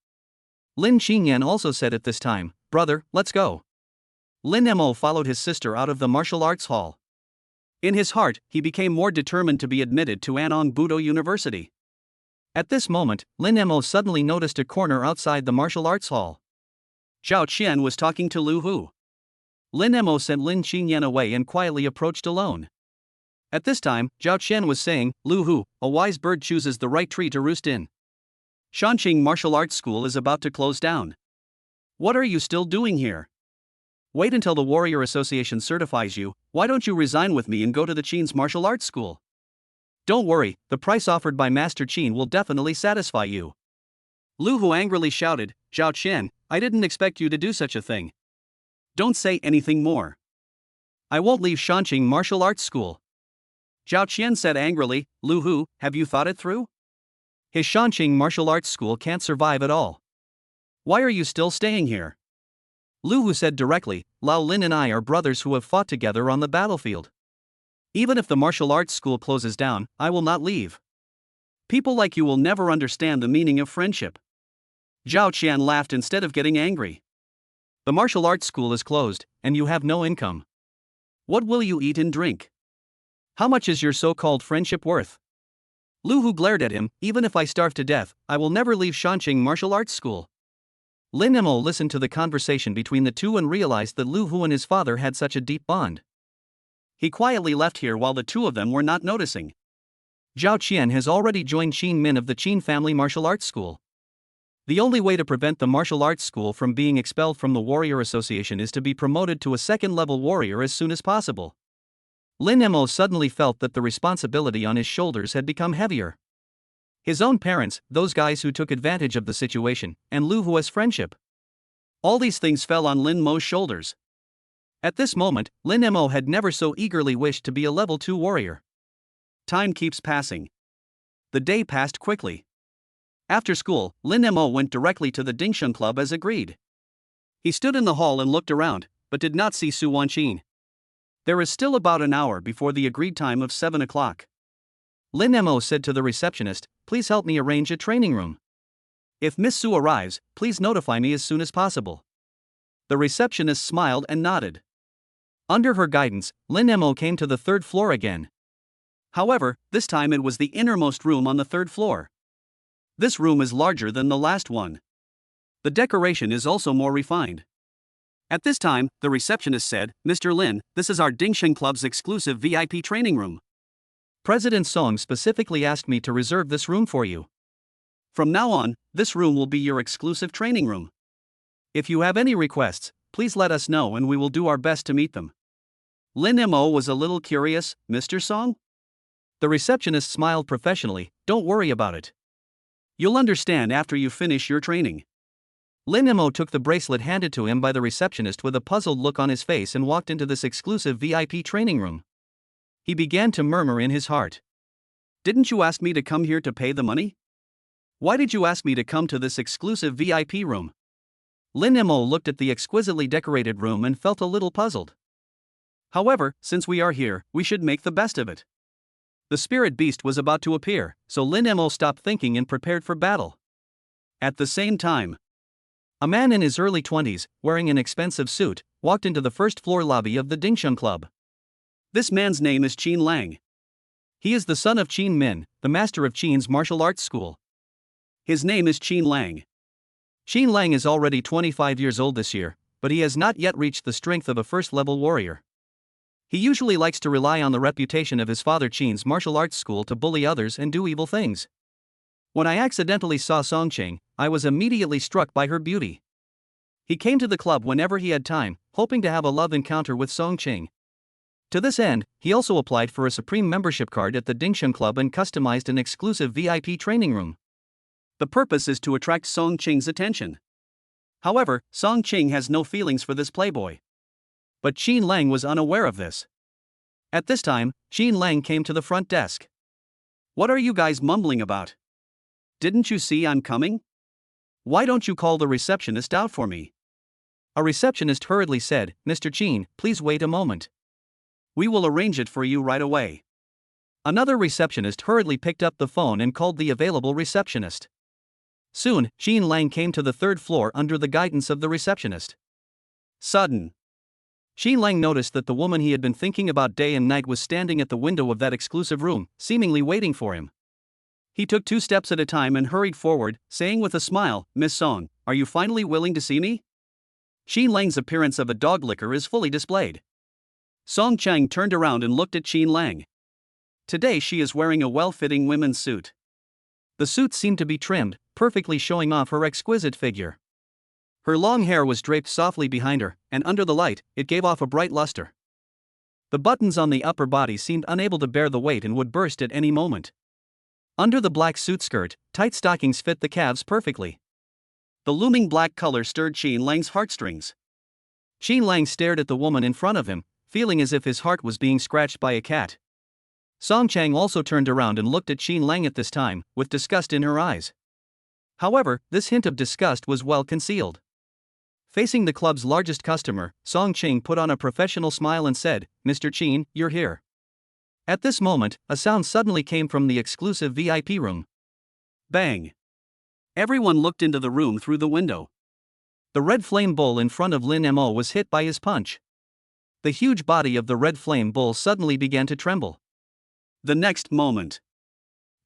Lin Qingyan also said at this time, Brother, let's go. Lin Mo followed his sister out of the martial arts hall. In his heart, he became more determined to be admitted to Anong Budo University. At this moment, Lin Mo suddenly noticed a corner outside the martial arts hall. Zhao Qian was talking to Lu Hu. Lin Mo sent Lin Qingyan away and quietly approached alone. At this time, Zhao Qian was saying, Lu Hu, a wise bird chooses the right tree to roost in. Shanqing Martial Arts School is about to close down. What are you still doing here? Wait until the Warrior Association certifies you. Why don't you resign with me and go to the Qin's Martial Arts School? Don't worry, the price offered by Master Qin will definitely satisfy you. Lu Hu angrily shouted, Zhao Qian, I didn't expect you to do such a thing. Don't say anything more. I won't leave Shanqing Martial Arts School. Zhao Qian said angrily, Lu Hu, have you thought it through? His Shanqing Martial Arts School can't survive at all. Why are you still staying here? Lu Hu said directly, Lao Lin and I are brothers who have fought together on the battlefield. Even if the martial arts school closes down, I will not leave. People like you will never understand the meaning of friendship. Zhao Qian laughed instead of getting angry. The martial arts school is closed, and you have no income. What will you eat and drink? How much is your so-called friendship worth? Lu Hu glared at him. Even if I starve to death, I will never leave Shanqing martial arts school. Lin Mo listened to the conversation between the two and realized that Lu Hu and his father had such a deep bond. He quietly left here while the two of them were not noticing. Zhao Qian has already joined Qin Min of the Qin family martial arts school. The only way to prevent the martial arts school from being expelled from the Warrior Association is to be promoted to a second-level warrior as soon as possible. Lin Mo suddenly felt that the responsibility on his shoulders had become heavier. His own parents, those guys who took advantage of the situation, and Lu Hua's friendship. All these things fell on Lin Mo's shoulders. At this moment, Lin Mo had never so eagerly wished to be a level 2 warrior. Time keeps passing. The day passed quickly. After school, Lin Mo went directly to the Dingsheng Club as agreed. He stood in the hall and looked around, but did not see Su Wanqin. There is still about an hour before the agreed time of 7 o'clock. Lin Mo said to the receptionist, "Please help me arrange a training room. If Miss Su arrives, please notify me as soon as possible." The receptionist smiled and nodded. Under her guidance, Lin Mo came to the 3rd floor again. However, this time it was the innermost room on the 3rd floor. This room is larger than the last one. The decoration is also more refined. At this time, the receptionist said, "Mr. Lin, this is our Dingsheng Club's exclusive VIP training room. President Song specifically asked me to reserve this room for you. From now on, this room will be your exclusive training room. If you have any requests, please let us know and we will do our best to meet them." Lin Mo was a little curious. "Mr. Song?" The receptionist smiled professionally. "Don't worry about it. You'll understand after you finish your training." Lin Mo took the bracelet handed to him by the receptionist with a puzzled look on his face and walked into this exclusive VIP training room. He began to murmur in his heart. "Didn't you ask me to come here to pay the money? Why did you ask me to come to this exclusive VIP room?" Lin Mo looked at the exquisitely decorated room and felt a little puzzled. "However, since we are here, we should make the best of it." The spirit beast was about to appear, so Lin Mo stopped thinking and prepared for battle. At the same time, a man in his early 20s, wearing an expensive suit, walked into the 1st floor lobby of the Dingsheng Club. This man's name is Qin Lang. He is the son of Qin Min, the master of Qin's martial arts school. His name is Qin Lang. Qin Lang is already 25 years old this year, but he has not yet reached the strength of a 1st-level warrior. He usually likes to rely on the reputation of his father Qin's martial arts school to bully others and do evil things. When I accidentally saw Songqing, I was immediately struck by her beauty. He came to the club whenever he had time, hoping to have a love encounter with Songqing. To this end, he also applied for a supreme membership card at the Dingsheng Club and customized an exclusive VIP training room. The purpose is to attract Songqing's attention. However, Songqing has no feelings for this playboy. But Qin Lang was unaware of this. At this time, Qin Lang came to the front desk. "What are you guys mumbling about? Didn't you see I'm coming? Why don't you call the receptionist out for me?" A receptionist hurriedly said, "Mr. Qin, please wait a moment. We will arrange it for you right away." Another receptionist hurriedly picked up the phone and called the available receptionist. Soon, Qin Lang came to the 3rd floor under the guidance of the receptionist. Sudden. Qin Lang noticed that the woman he had been thinking about day and night was standing at the window of that exclusive room, seemingly waiting for him. He took 2 steps at a time and hurried forward, saying with a smile, "Miss Song, are you finally willing to see me?" Qin Lang's appearance of a dog licker is fully displayed. Song Chang turned around and looked at Qin Lang. Today she is wearing a well-fitting women's suit. The suit seemed to be trimmed, perfectly showing off her exquisite figure. Her long hair was draped softly behind her, and under the light, it gave off a bright luster. The buttons on the upper body seemed unable to bear the weight and would burst at any moment. Under the black suit skirt, tight stockings fit the calves perfectly. The looming black color stirred Qin Lang's heartstrings. Qin Lang stared at the woman in front of him, feeling as if his heart was being scratched by a cat. Song Chang also turned around and looked at Qin Lang at this time, with disgust in her eyes. However, this hint of disgust was well concealed. Facing the club's largest customer, Song Ching put on a professional smile and said, "Mr. Qin, you're here." At this moment, a sound suddenly came from the exclusive VIP room. Bang! Everyone looked into the room through the window. The red flame bull in front of Lin Mo was hit by his punch. The huge body of the red flame bull suddenly began to tremble. The next moment,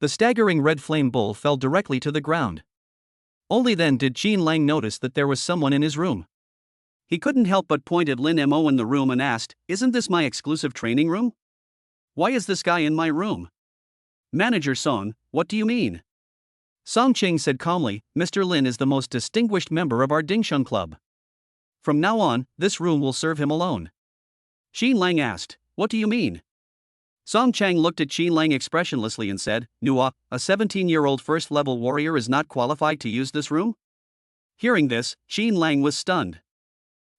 The staggering red flame bull fell directly to the ground. Only then did Qin Lang notice that there was someone in his room. he couldn't help but point at Lin Mo in the room and asked, "Isn't this my exclusive training room? Why is this guy in my room?" "Manager Song, what do you mean?" Song Qing said calmly, "Mr. Lin is the most distinguished member of our Dingsheng Club. From now on, this room will serve him alone." Qin Lang asked, "What do you mean?" Song Chang looked at Qin Lang expressionlessly and said, "Nua, a 17-year-old first-level warrior is not qualified to use this room?" Hearing this, Qin Lang was stunned.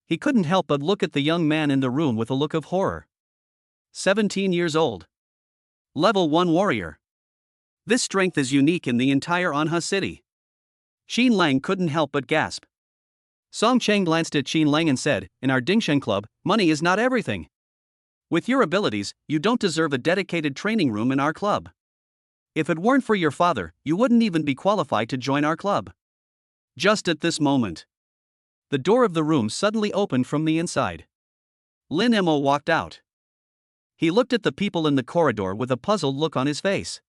He couldn't help but look at the young man in the room with a look of horror. 17 years old. Level 1 warrior. This strength is unique in the entire Anha city. Qin Lang couldn't help but gasp. Song Chang glanced at Qin Lang and said, "In our Dingsheng Club, money is not everything. With your abilities, you don't deserve a dedicated training room in our club. If it weren't for your father, you wouldn't even be qualified to join our club." Just at this moment, the door of the room suddenly opened from the inside. Lin Mo walked out. He looked at the people in the corridor with a puzzled look on his face.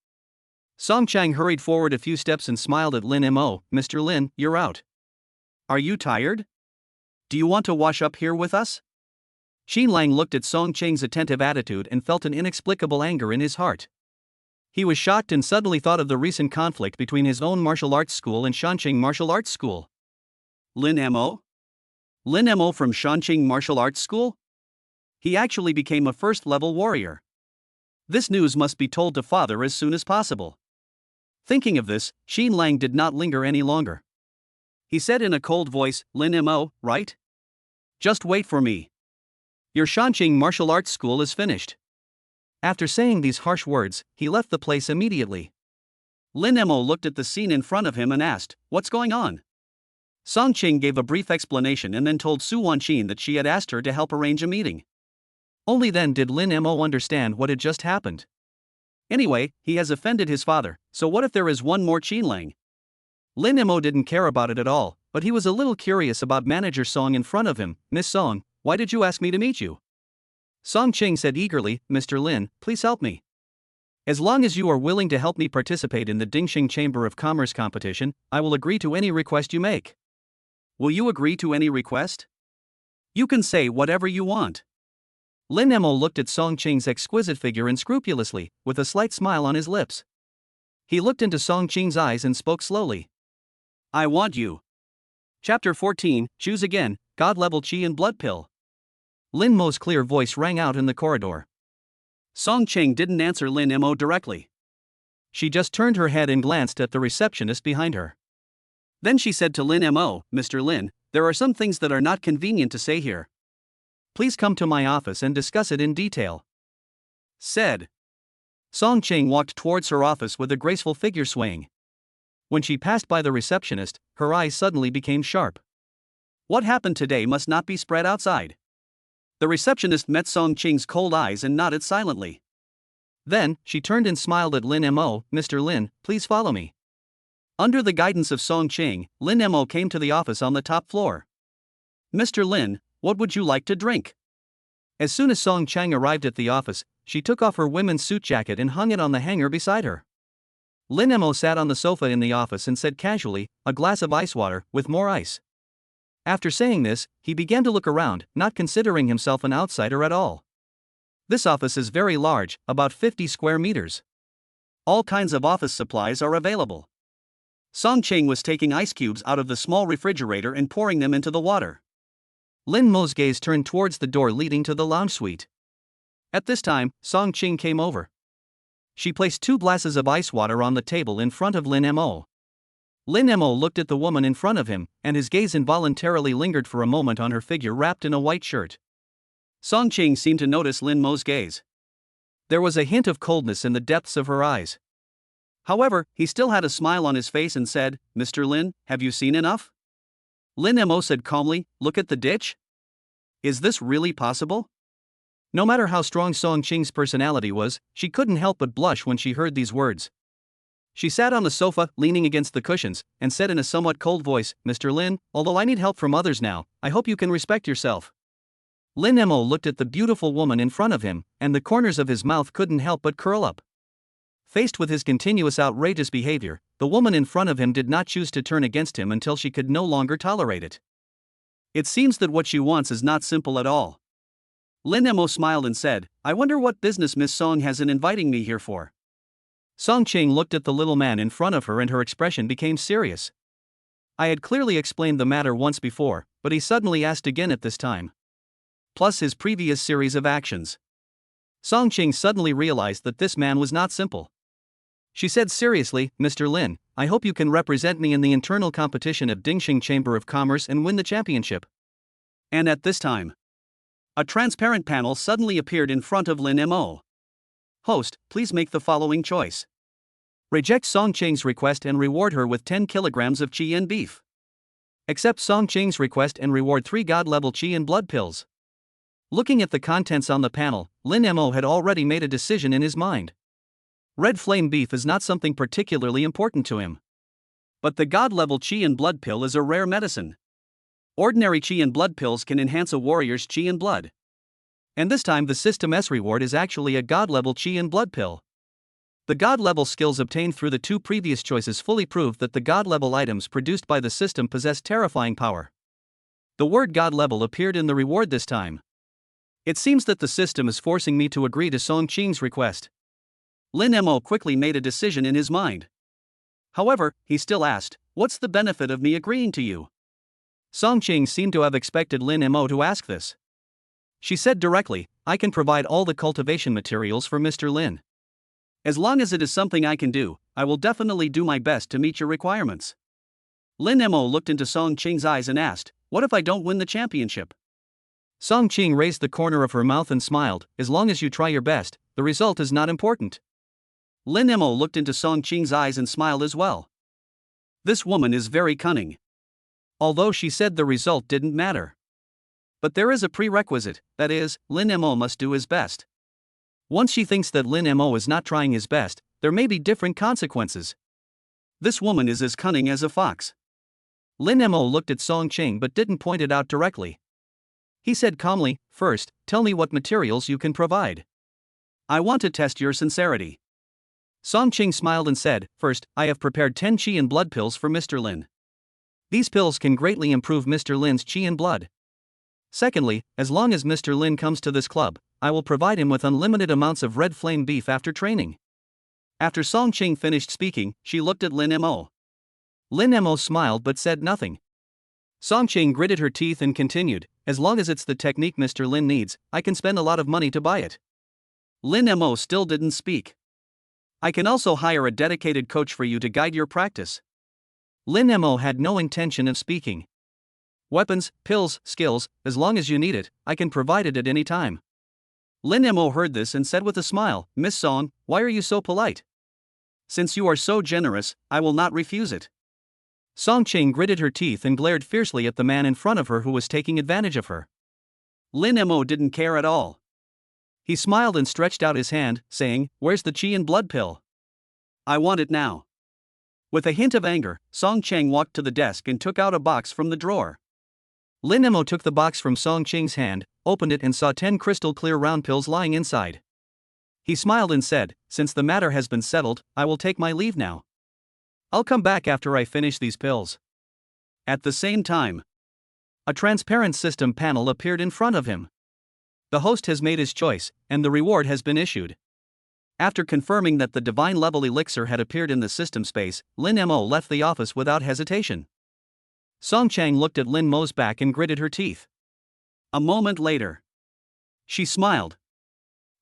Song Chang hurried forward a few steps and smiled at Lin Mo. "Mr. Lin, you're out. Are you tired? Do you want to wash up here with us?" Qin Lang looked at Song Chang's attentive attitude and felt an inexplicable anger in his heart. He was shocked and suddenly thought of the recent conflict between his own martial arts school and Shanqing Martial Arts School. Lin Mo? Lin Mo from Shanqing Martial Arts School? He actually became a first-level warrior. This news must be told to father as soon as possible. Thinking of this, Qin Lang did not linger any longer. He said in a cold voice, "Lin Mo, right? Just wait for me. Your Shanqing Martial Arts School is finished." After saying these harsh words, he left the place immediately. Lin Mo looked at the scene in front of him and asked, "What's going on?" Song Qing gave a brief explanation and then told Su Wanqin that she had asked her to help arrange a meeting. Only then did Lin Mo understand what had just happened. Anyway, he has offended his father, so what if there is one more Qin Lang? Lin Mo didn't care about it at all, but he was a little curious about Manager Song in front of him. "Miss Song, why did you ask me to meet you?" Song Qing said eagerly, "Mr. Lin, please help me. As long as you are willing to help me participate in the Dingxing Chamber of Commerce competition, I will agree to any request you make." "Will you agree to any request?" "You can say whatever you want." Lin Mo looked at Song Qing's exquisite figure unscrupulously, with a slight smile on his lips. He looked into Song Qing's eyes and spoke slowly. "I want you." Chapter 14, Choose Again, God Level Qi and Blood Pill. Lin Mo's clear voice rang out in the corridor. Song Qing didn't answer Lin Mo directly. She just turned her head and glanced at the receptionist behind her. Then she said to Lin Mo, "Mr. Lin, there are some things that are not convenient to say here. Please come to my office and discuss it in detail," said. Song Qing walked towards her office with a graceful figure swaying. When she passed by the receptionist, her eyes suddenly became sharp. What happened today must not be spread outside. The receptionist met Song Qing's cold eyes and nodded silently. Then, she turned and smiled at Lin Mo. "Mr. Lin, please follow me." Under the guidance of Song Qing, Lin Mo came to the office on the top floor. "Mr. Lin, what would you like to drink?" As soon as Song Chang arrived at the office, she took off her women's suit jacket and hung it on the hanger beside her. Lin Mo sat on the sofa in the office and said casually, "A glass of ice water, with more ice." After saying this, he began to look around, not considering himself an outsider at all. This office is very large, about 50 square meters. All kinds of office supplies are available. Song Qing was taking ice cubes out of the small refrigerator and pouring them into the water. Lin Mo's gaze turned towards the door leading to the lounge suite. At this time, Song Qing came over. She placed 2 glasses of ice water on the table in front of Lin Mo. Lin Mo looked at the woman in front of him, and his gaze involuntarily lingered for a moment on her figure wrapped in a white shirt. Song Qing seemed to notice Lin Mo's gaze. There was a hint of coldness in the depths of her eyes. However, he still had a smile on his face and said, "Mr. Lin, have you seen enough?" Lin Mo said calmly, "Look at the ditch. Is this really possible?" No matter how strong Song Qing's personality was, she couldn't help but blush when she heard these words. She sat on the sofa, leaning against the cushions, and said in a somewhat cold voice, "Mr. Lin, although I need help from others now, I hope you can respect yourself." Lin Mo looked at the beautiful woman in front of him, and the corners of his mouth couldn't help but curl up. Faced with his continuous outrageous behavior, the woman in front of him did not choose to turn against him until she could no longer tolerate it. It seems that what she wants is not simple at all. Lin Mo smiled and said, "I wonder what business Miss Song has in inviting me here for." Song Ching looked at the little man in front of her and her expression became serious. I had clearly explained the matter once before, but he suddenly asked again at this time. Plus his previous series of actions. Song Ching suddenly realized that this man was not simple. She said seriously, "Mr. Lin, I hope you can represent me in the internal competition of Dingxing Chamber of Commerce and win the championship." And at this time, a transparent panel suddenly appeared in front of Lin Mo. "Host, please make the following choice. Reject Song Ching's request and reward her with 10 kilograms of chi and beef. Accept Song Ching's request and reward 3 god-level chi and blood pills." Looking at the contents on the panel, Lin Mo had already made a decision in his mind. Red flame beef is not something particularly important to him. But the god-level chi and blood pill is a rare medicine. Ordinary chi and blood pills can enhance a warrior's chi and blood. And this time the System S reward is actually a god-level chi and blood pill. The god-level skills obtained through the 2 previous choices fully proved that the god-level items produced by the system possess terrifying power. The word god-level appeared in the reward this time. It seems that the system is forcing me to agree to Song Ching's request. Lin Mo quickly made a decision in his mind. However, he still asked, "What's the benefit of me agreeing to you?" Song Ching seemed to have expected Lin Mo to ask this. She said directly, "I can provide all the cultivation materials for Mr. Lin. As long as it is something I can do, I will definitely do my best to meet your requirements." Lin Mo looked into Song Ching's eyes and asked, "What if I don't win the championship?" Song Ching raised the corner of her mouth and smiled, "As long as you try your best, the result is not important." Lin Mo looked into Song Ching's eyes and smiled as well. This woman is very cunning. Although she said the result didn't matter. But there is a prerequisite, that is, Lin Mo must do his best. Once she thinks that Lin Mo is not trying his best, there may be different consequences. This woman is as cunning as a fox. Lin Mo looked at Song Ching but didn't point it out directly. He said calmly, "First, tell me what materials you can provide." "I want to test your sincerity." Song Ching smiled and said, "First, I have prepared 10 chi and blood pills for Mr. Lin. These pills can greatly improve Mr. Lin's chi and blood. Secondly, as long as Mr. Lin comes to this club, I will provide him with unlimited amounts of red flame beef after training." After Song Ching finished speaking, she looked at Lin Mo. Lin Mo smiled but said nothing. Song Ching gritted her teeth and continued, "As long as it's the technique Mr. Lin needs, I can spend a lot of money to buy it." Lin Mo still didn't speak. "I can also hire a dedicated coach for you to guide your practice." Lin Mo had no intention of speaking. "Weapons, pills, skills, as long as you need it, I can provide it at any time." Lin Mo heard this and said with a smile, "Miss Song, why are you so polite? Since you are so generous, I will not refuse it." Song Ching gritted her teeth and glared fiercely at the man in front of her who was taking advantage of her. Lin Mo didn't care at all. He smiled and stretched out his hand, saying, "Where's the chi and blood pill? I want it now." With a hint of anger, Song Ching walked to the desk and took out a box from the drawer. Lin Mo took the box from Song Ching's hand, opened it and saw 10 crystal clear round pills lying inside. He smiled and said, "Since the matter has been settled, I will take my leave now. I'll come back after I finish these pills." At the same time, a transparent system panel appeared in front of him. The host has made his choice, and the reward has been issued. After confirming that the divine level elixir had appeared in the system space, Lin Mo left the office without hesitation. Song Chang looked at Lin Mo's back and gritted her teeth. A moment later, she smiled.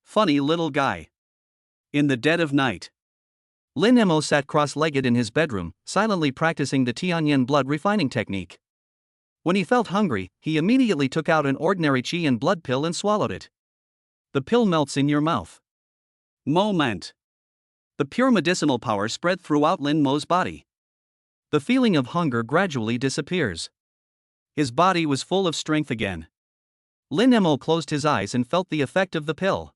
"Funny little guy." In the dead of night, Lin Mo sat cross-legged in his bedroom, silently practicing the Tianyan blood refining technique. When he felt hungry, he immediately took out an ordinary chi and blood pill and swallowed it. The pill melts in your mouth. Moment. The pure medicinal power spread throughout Lin Mo's body. The feeling of hunger gradually disappears. His body was full of strength again. Lin Mo closed his eyes and felt the effect of the pill.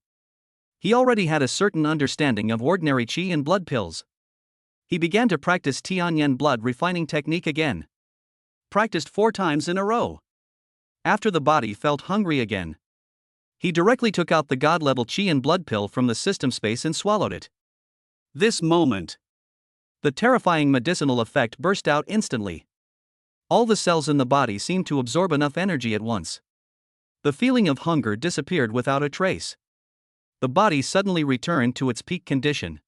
He already had a certain understanding of ordinary chi and blood pills. He began to practice Tianyan blood refining technique again. Practiced 4 times in a row. After the body felt hungry again, he directly took out the god-level qi and blood pill from the system space and swallowed it. This moment, the terrifying medicinal effect burst out instantly. All the cells in the body seemed to absorb enough energy at once. The feeling of hunger disappeared without a trace. The body suddenly returned to its peak condition.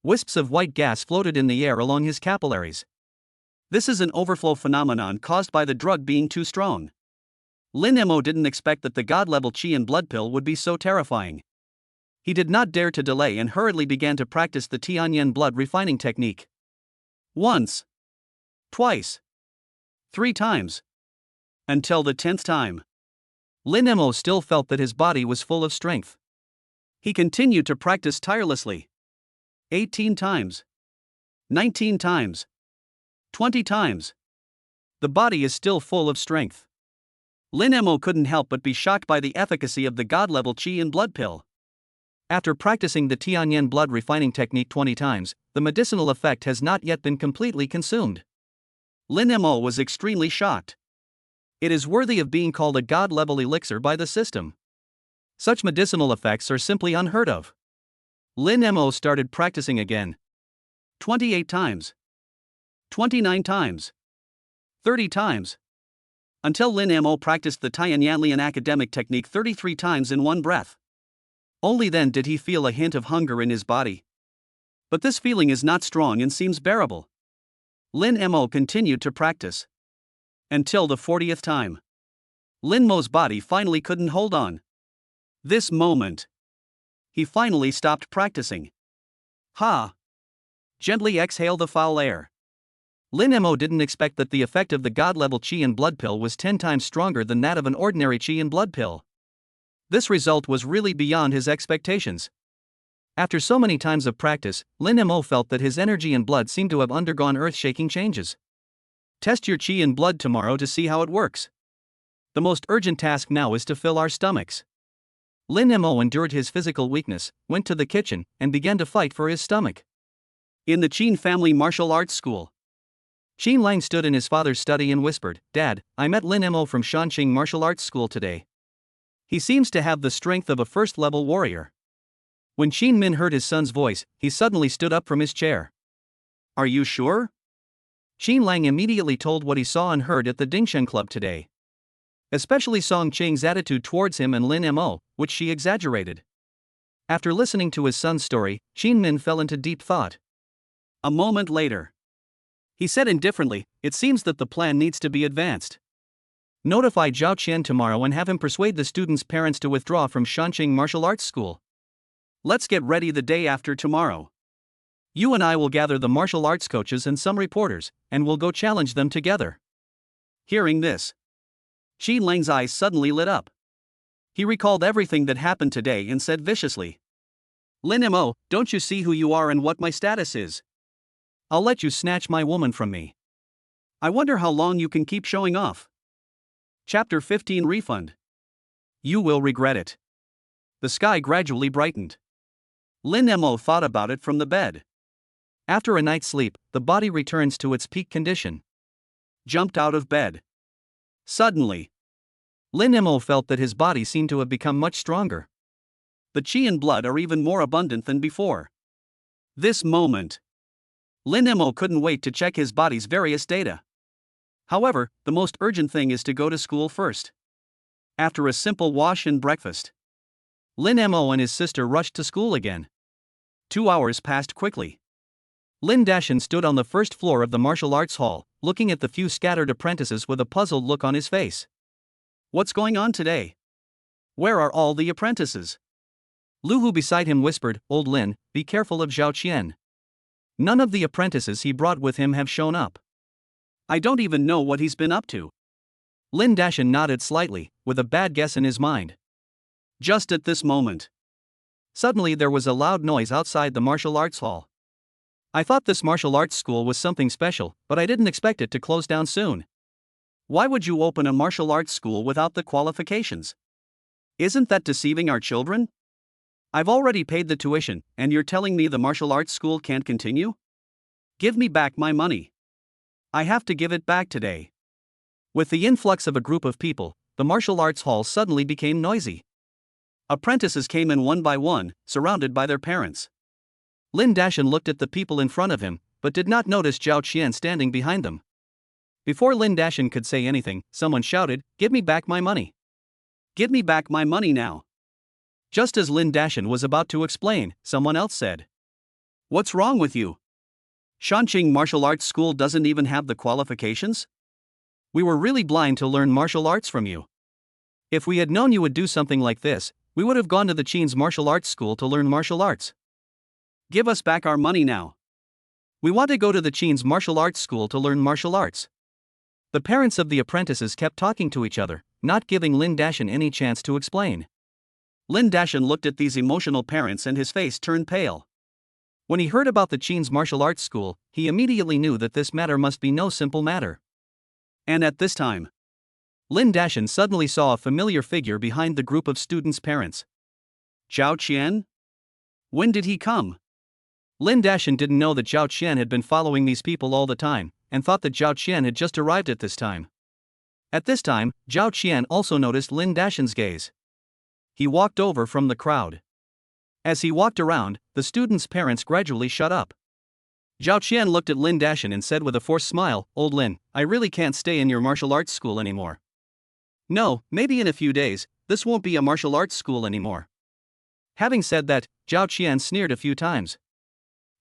Wisps of white gas floated in the air along his capillaries. This is an overflow phenomenon caused by the drug being too strong. Lin Mo didn't expect that the god-level qi and blood pill would be so terrifying. He did not dare to delay and hurriedly began to practice the Tianyan blood refining technique. Once. Twice. 3 times. Until the 10th time. Lin Mo still felt that his body was full of strength. He continued to practice tirelessly. 18 times. 19 times. 20 times. The body is still full of strength. Lin Mo couldn't help but be shocked by the efficacy of the god-level qi and blood pill. After practicing the Tianyan blood refining technique 20 times, the medicinal effect has not yet been completely consumed. Lin Mo was extremely shocked. It is worthy of being called a god-level elixir by the system. Such medicinal effects are simply unheard of. Lin Mo started practicing again. 28 times. 29 times. 30 times. Until Lin Mo practiced the Tianyanlian academic technique 33 times in one breath. Only then did he feel a hint of hunger in his body. But this feeling is not strong and seems bearable. Lin Mo continued to practice. Until the 40th time. Lin Mo's body finally couldn't hold on. This moment. He finally stopped practicing. Ha! Gently exhale the foul air. Lin Mo didn't expect that the effect of the god-level qi and blood pill was 10 times stronger than that of an ordinary qi and blood pill. This result was really beyond his expectations. After so many times of practice, Lin Mo felt that his energy and blood seemed to have undergone earth-shaking changes. Test your qi and blood tomorrow to see how it works. The most urgent task now is to fill our stomachs. Lin Mo endured his physical weakness, went to the kitchen, and began to fight for his stomach. In the Qin family martial arts school, Qin Lang stood in his father's study and whispered, "Dad, I met Lin Mo from Shanqing Martial Arts School today. He seems to have the strength of a first-level warrior." When Qin Min heard his son's voice, he suddenly stood up from his chair. "Are you sure?" Qin Lang immediately told what he saw and heard at the Dingshen Club today. Especially Song Qing's attitude towards him and Lin Mo, which she exaggerated. After listening to his son's story, Qin Min fell into deep thought. A moment later, he said indifferently, "It seems that the plan needs to be advanced. Notify Zhao Qian tomorrow and have him persuade the students' parents to withdraw from Shanqing Martial Arts School. Let's get ready the day after tomorrow. You and I will gather the martial arts coaches and some reporters, and we'll go challenge them together." Hearing this, Qin Lang's eyes suddenly lit up. He recalled everything that happened today and said viciously, "Lin Mo, don't you see who you are and what my status is? I'll let you snatch my woman from me. I wonder how long you can keep showing off." Chapter 15 Refund. You will regret it. The sky gradually brightened. Lin Mo thought about it from the bed. After a night's sleep, the body returns to its peak condition. Jumped out of bed. Suddenly, Lin Mo felt that his body seemed to have become much stronger. The qi and blood are even more abundant than before. This moment, Lin Mo couldn't wait to check his body's various data. However, the most urgent thing is to go to school first. After a simple wash and breakfast, Lin Mo and his sister rushed to school again. 2 hours passed quickly. Lin Dashan stood on the first floor of the martial arts hall, looking at the few scattered apprentices with a puzzled look on his face. What's going on today? Where are all the apprentices? Lu Hu beside him whispered, "Old Lin, be careful of Zhao Qian. None of the apprentices he brought with him have shown up. I don't even know what he's been up to." Lin Dashan nodded slightly, with a bad guess in his mind. Just at this moment, suddenly there was a loud noise outside the martial arts hall. "I thought this martial arts school was something special, but I didn't expect it to close down soon. Why would you open a martial arts school without the qualifications? Isn't that deceiving our children? I've already paid the tuition, and you're telling me the martial arts school can't continue?" Give me back my money. I have to give it back today. With the influx of a group of people, the martial arts hall suddenly became noisy. Apprentices came in one by one, surrounded by their parents. Lin Dashan looked at the people in front of him, but did not notice Zhao Qian standing behind them. Before Lin Dashan could say anything, someone shouted, "Give me back my money." Give me back my money now. Just as Lin Dashan was about to explain, someone else said, What's wrong with you? Shanqing Martial Arts School doesn't even have the qualifications? We were really blind to learn martial arts from you. If we had known you would do something like this, we would have gone to the Qin's martial arts school to learn martial arts. Give us back our money now. We want to go to the Qin's martial arts school to learn martial arts. The parents of the apprentices kept talking to each other, not giving Lin Dashan any chance to explain. Lin Dashan looked at these emotional parents and his face turned pale. When he heard about the Qin's martial arts school, he immediately knew that this matter must be no simple matter. And at this time, Lin Dashan suddenly saw a familiar figure behind the group of students' parents. Zhao Qian? When did he come? Lin Dashan didn't know that Zhao Qian had been following these people all the time, and thought that Zhao Qian had just arrived at this time. At this time, Zhao Qian also noticed Lin Dashan's gaze. He walked over from the crowd. As he walked around, the students' parents gradually shut up. Zhao Qian looked at Lin Dashan and said with a forced smile, "Old Lin, I really can't stay in your martial arts school anymore." "No, maybe in a few days, this won't be a martial arts school anymore." Having said that, Zhao Qian sneered a few times.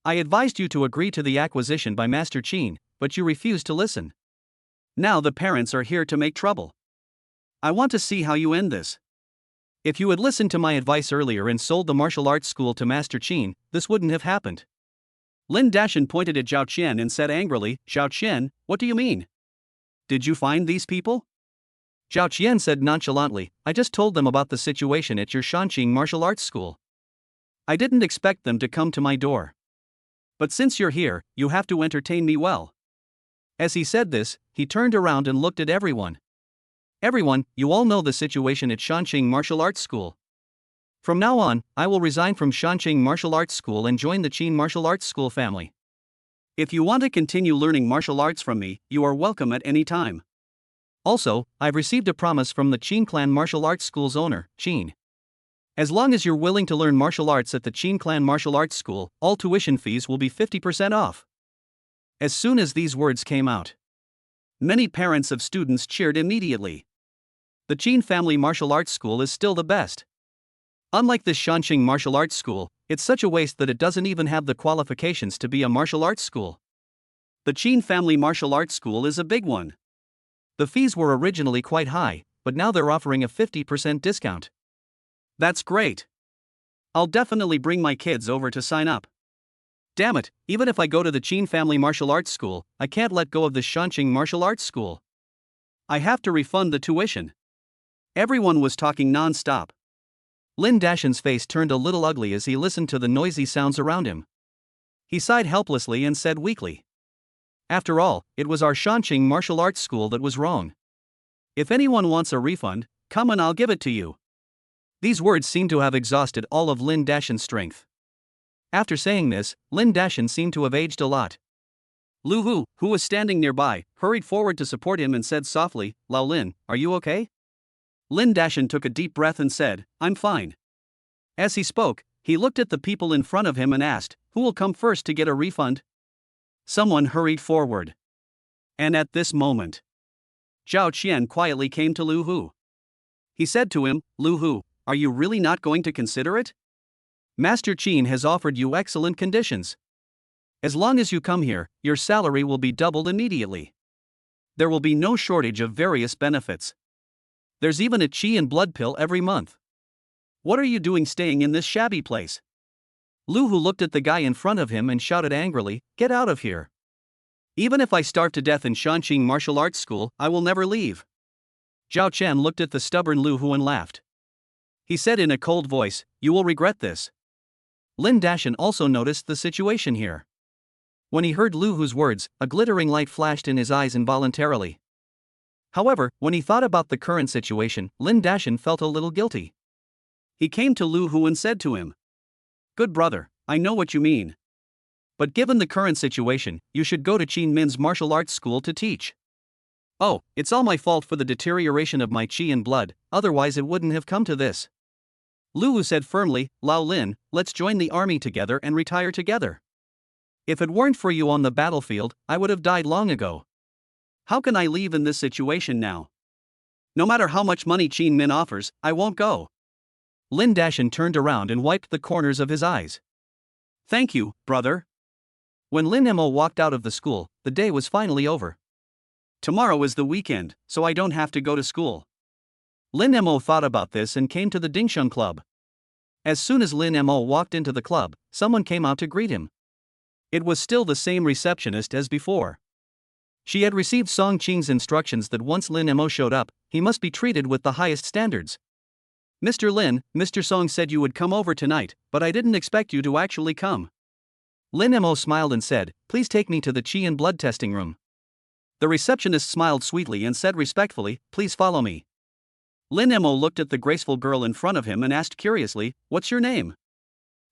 "I advised you to agree to the acquisition by Master Qin, but you refused to listen. Now the parents are here to make trouble. I want to see how you end this. If you had listened to my advice earlier and sold the martial arts school to Master Qin, this wouldn't have happened." Lin Dashan pointed at Zhao Qian and said angrily, "Zhao Qian, what do you mean? Did you find these people?" Zhao Qian said nonchalantly, "I just told them about the situation at your Shanqing martial arts school. I didn't expect them to come to my door. But since you're here, you have to entertain me well." As he said this, he turned around and looked at everyone. "Everyone, you all know the situation at Shanqing Martial Arts School. From now on, I will resign from Shanqing Martial Arts School and join the Qin Martial Arts School family. If you want to continue learning martial arts from me, you are welcome at any time. Also, I've received a promise from the Qin Clan Martial Arts School's owner, Qin. As long as you're willing to learn martial arts at the Qin Clan Martial Arts School, all tuition fees will be 50% off." As soon as these words came out, many parents of students cheered immediately. The Qin Family Martial Arts School is still the best. Unlike this Shanqing Martial Arts School, it's such a waste that it doesn't even have the qualifications to be a martial arts school. The Qin Family Martial Arts School is a big one. The fees were originally quite high, but now they're offering a 50% discount. That's great. I'll definitely bring my kids over to sign up. Damn it, even if I go to the Qin Family Martial Arts School, I can't let go of the Shanqing Martial Arts School. I have to refund the tuition." Everyone was talking non-stop. Lin Dashan's face turned a little ugly as he listened to the noisy sounds around him. He sighed helplessly and said weakly, "After all, it was our Shanqing Martial Arts School that was wrong. If anyone wants a refund, come and I'll give it to you." These words seemed to have exhausted all of Lin Dashan's strength. After saying this, Lin Dashan seemed to have aged a lot. Lu Hu, who was standing nearby, hurried forward to support him and said softly, "Lao Lin, are you okay?" Lin Dashan took a deep breath and said, "I'm fine." As he spoke, he looked at the people in front of him and asked, "Who will come first to get a refund?" Someone hurried forward. And at this moment, Zhao Qian quietly came to Lu Hu. He said to him, "Lu Hu, are you really not going to consider it? Master Qin has offered you excellent conditions. As long as you come here, your salary will be doubled immediately. There will be no shortage of various benefits. There's even a qi and blood pill every month. What are you doing staying in this shabby place?" Lu Hu looked at the guy in front of him and shouted angrily, "Get out of here. Even if I starve to death in Shanqing Martial Arts School, I will never leave." Zhao Qian looked at the stubborn Lu Hu and laughed. He said in a cold voice, "You will regret this." Lin Dashan also noticed the situation here. When he heard Lu Hu's words, a glittering light flashed in his eyes involuntarily. However, when he thought about the current situation, Lin Dashan felt a little guilty. He came to Lu Hu and said to him, "Good brother, I know what you mean. But given the current situation, you should go to Qin Min's martial arts school to teach. Oh, it's all my fault for the deterioration of my qi and blood, otherwise it wouldn't have come to this. Luwu said firmly, Lao Lin, let's join the army together and retire together. If it weren't for you on the battlefield, I would have died long ago. How can I leave in this situation now? No matter how much money Qin Min offers, I won't go. Lin Dashan turned around and wiped the corners of his eyes. Thank you, brother. When Lin Mo walked out of the school, the day was finally over. Tomorrow is the weekend, so I don't have to go to school. Lin Mo thought about this and came to the Dingsheng Club. As soon as Lin Mo walked into the club, someone came out to greet him. It was still the same receptionist as before. She had received Song Qing's instructions that once Lin Mo showed up, he must be treated with the highest standards. Mr. Lin, Mr. Song said you would come over tonight, but I didn't expect you to actually come. Lin Mo smiled and said, please take me to the qi and blood testing room. The receptionist smiled sweetly and said respectfully, please follow me. Lin Mo looked at the graceful girl in front of him and asked curiously, what's your name?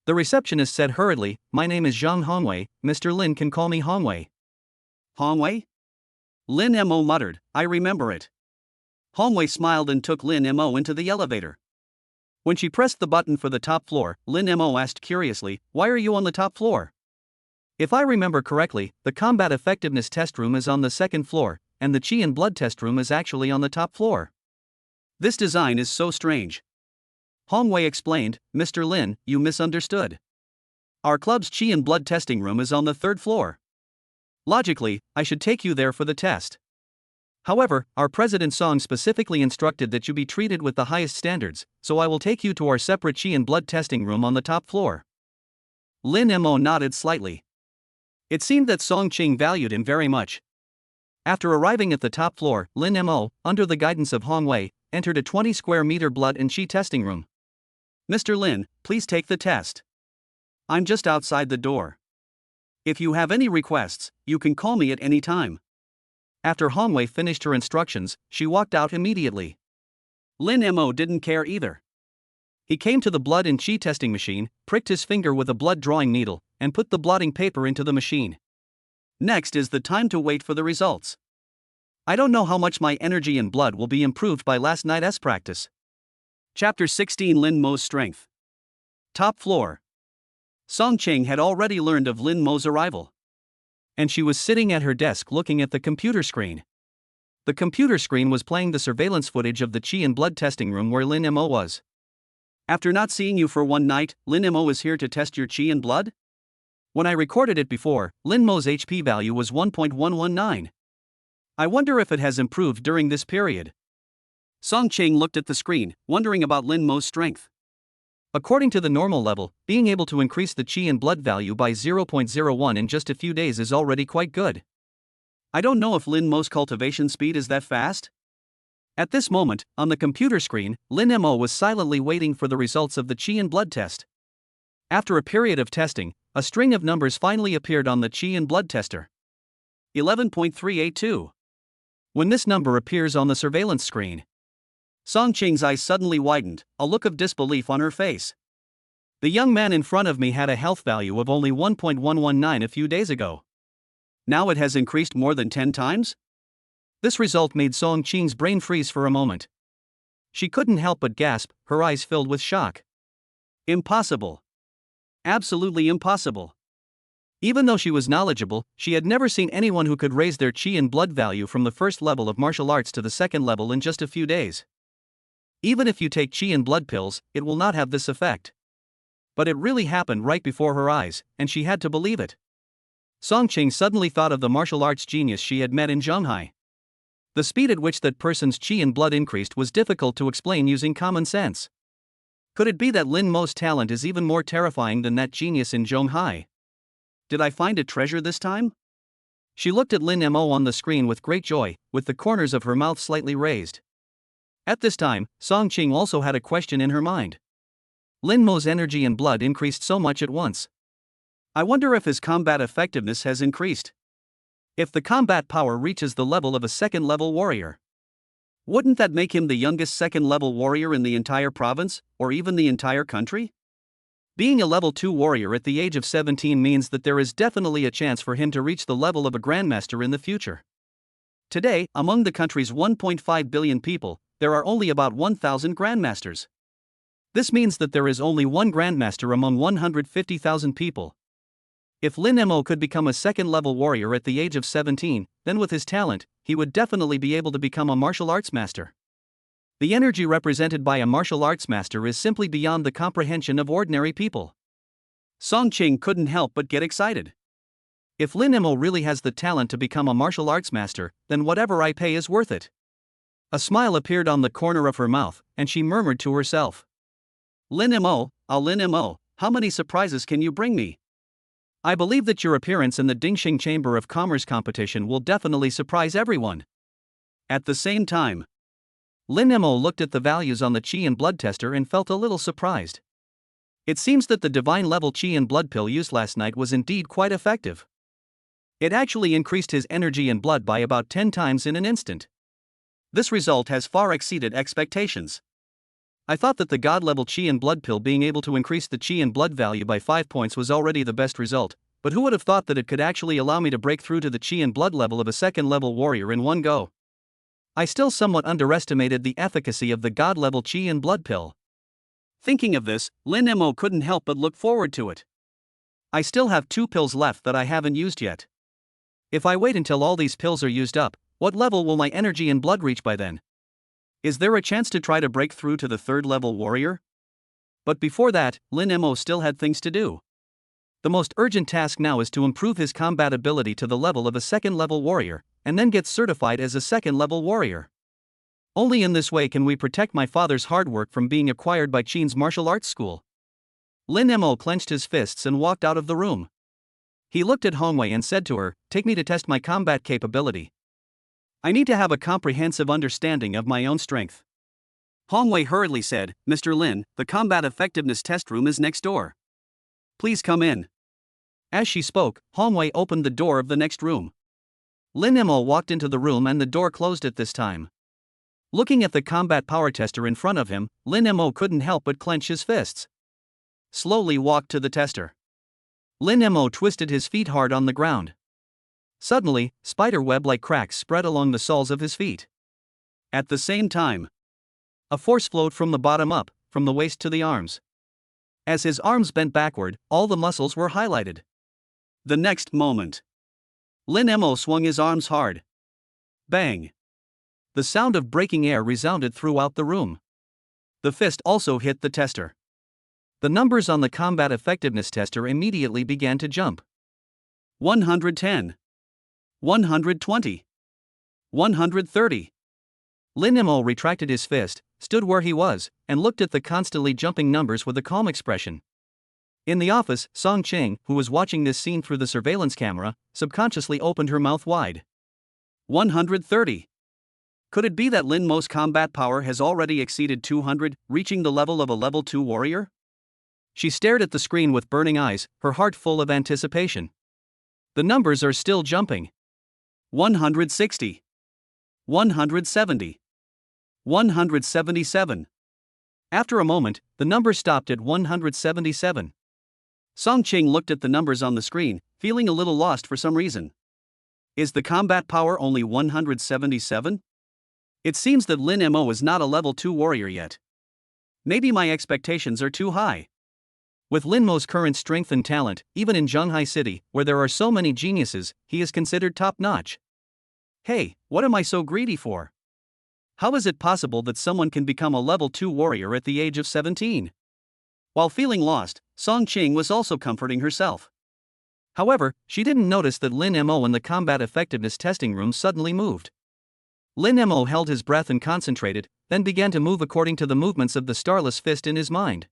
The receptionist said hurriedly, my name is Zhang Hongwei, Mr. Lin can call me Hongwei. Hongwei? Lin Mo muttered, I remember it. Hongwei smiled and took Lin Mo into the elevator. When she pressed the button for the top floor, Lin Mo asked curiously, why are you on the top floor? If I remember correctly, the combat effectiveness test room is on the second floor, and the qi and blood test room is actually on the top floor. This design is so strange. Hongwei explained, Mr. Lin, you misunderstood. Our club's qi and blood testing room is on the third floor. Logically, I should take you there for the test. However, our President Song specifically instructed that you be treated with the highest standards, so I will take you to our separate qi and blood testing room on the top floor. Lin Mo nodded slightly. It seemed that Song Qing valued him very much. After arriving at the top floor, Lin Mo, under the guidance of Hongwei, entered a 20 square meter blood and qi testing room. Mr. Lin, please take the test. I'm just outside the door. If you have any requests, you can call me at any time. After Hongwei finished her instructions, she walked out immediately. Lin Mo didn't care either. He came to the blood and qi testing machine, pricked his finger with a blood drawing needle, and put the blotting paper into the machine. Next is the time to wait for the results. I don't know how much my energy and blood will be improved by last night's practice. Chapter 16 Lin Mo's Strength. Top floor. Song Qing had already learned of Lin Mo's arrival. And she was sitting at her desk looking at the computer screen. The computer screen was playing the surveillance footage of the qi and blood testing room where Lin Mo was. After not seeing you for one night, Lin Mo is here to test your qi and blood? When I recorded it before, Lin Mo's HP value was 1.119. I wonder if it has improved during this period. Song Qing looked at the screen, wondering about Lin Mo's strength. According to the normal level, being able to increase the qi and blood value by 0.01 in just a few days is already quite good. I don't know if Lin Mo's cultivation speed is that fast. At this moment, on the computer screen, Lin Mo was silently waiting for the results of the qi and blood test. After a period of testing, a string of numbers finally appeared on the qi and blood tester. 11.382. When this number appears on the surveillance screen, Song Qing's eyes suddenly widened, a look of disbelief on her face. The young man in front of me had a health value of only 1.119 a few days ago. Now it has increased more than 10 times? This result made Song Qing's brain freeze for a moment. She couldn't help but gasp, her eyes filled with shock. Impossible. Absolutely impossible. Even though she was knowledgeable, she had never seen anyone who could raise their qi and blood value from the first level of martial arts to the second level in just a few days. Even if you take qi and blood pills, it will not have this effect. But it really happened right before her eyes, and she had to believe it. Song Qing suddenly thought of the martial arts genius she had met in Shanghai. The speed at which that person's qi and blood increased was difficult to explain using common sense. Could it be that Lin Mo's talent is even more terrifying than that genius in Shanghai? Did I find a treasure this time? She looked at Lin Mo on the screen with great joy, with the corners of her mouth slightly raised. At this time, Song Qing also had a question in her mind. Lin Mo's energy and blood increased so much at once. I wonder if his combat effectiveness has increased. If the combat power reaches the level of a second-level warrior, wouldn't that make him the youngest second-level warrior in the entire province, or even the entire country? Being a level 2 warrior at the age of 17 means that there is definitely a chance for him to reach the level of a grandmaster in the future. Today, among the country's 1.5 billion people, there are only about 1,000 grandmasters. This means that there is only one grandmaster among 150,000 people. If Lin Mo could become a second-level warrior at the age of 17, then with his talent, he would definitely be able to become a martial arts master. The energy represented by a martial arts master is simply beyond the comprehension of ordinary people. Song Qing couldn't help but get excited. If Lin Mo really has the talent to become a martial arts master, then whatever I pay is worth it. A smile appeared on the corner of her mouth, and she murmured to herself. Lin Mo, Lin Mo, how many surprises can you bring me? I believe that your appearance in the Dingxing Chamber of Commerce competition will definitely surprise everyone. At the same time, Lin Mo looked at the values on the qi and blood tester and felt a little surprised. It seems that the divine level qi and blood pill used last night was indeed quite effective. It actually increased his energy and blood by about 10 times in an instant. This result has far exceeded expectations. I thought that the god level qi and blood pill being able to increase the qi and blood value by 5 points was already the best result, but who would have thought that it could actually allow me to break through to the qi and blood level of a second level warrior in one go? I still somewhat underestimated the efficacy of the god level qi and blood pill. Thinking of this, Lin Mo couldn't help but look forward to it. I still have 2 pills left that I haven't used yet. If I wait until all these pills are used up, what level will my energy and blood reach by then? Is there a chance to try to break through to the third level warrior? But before that, Lin Mo still had things to do. The most urgent task now is to improve his combat ability to the level of a second level warrior, and then get certified as a second level warrior. Only in this way can we protect my father's hard work from being acquired by Qin's martial arts school. Lin Mo clenched his fists and walked out of the room. He looked at Hongwei and said to her, "Take me to test my combat capability. I need to have a comprehensive understanding of my own strength." Hongwei hurriedly said, "Mr. Lin, the combat effectiveness test room is next door. Please come in." As she spoke, Hongwei opened the door of the next room. Lin Mo walked into the room and the door closed at this time. Looking at the combat power tester in front of him, Lin Mo couldn't help but clench his fists. Slowly walked to the tester. Lin Mo twisted his feet hard on the ground. Suddenly, spider-web-like cracks spread along the soles of his feet. At the same time, a force flowed from the bottom up, from the waist to the arms. As his arms bent backward, all the muscles were highlighted. The next moment, Lin Mo swung his arms hard. Bang! The sound of breaking air resounded throughout the room. The fist also hit the tester. The numbers on the combat effectiveness tester immediately began to jump. 110. 120. 130. Lin Mo retracted his fist, stood where he was, and looked at the constantly jumping numbers with a calm expression. In the office, Song Qing, who was watching this scene through the surveillance camera, subconsciously opened her mouth wide. 130. Could it be that Lin Mo's combat power has already exceeded 200, reaching the level of a level 2 warrior? She stared at the screen with burning eyes, her heart full of anticipation. The numbers are still jumping. 160. 170. 177. After a moment, the number stopped at 177. Song Qing looked at the numbers on the screen, feeling a little lost for some reason. Is the combat power only 177? It seems that Lin Mo is not a level 2 warrior yet. Maybe my expectations are too high. With Lin Mo's current strength and talent, even in Zhanghai City, where there are so many geniuses, he is considered top-notch. Hey, what am I so greedy for? How is it possible that someone can become a level 2 warrior at the age of 17? While feeling lost, Song Qing was also comforting herself. However, she didn't notice that Lin Mo in the combat effectiveness testing room suddenly moved. Lin Mo held his breath and concentrated, then began to move according to the movements of the starless fist in his mind.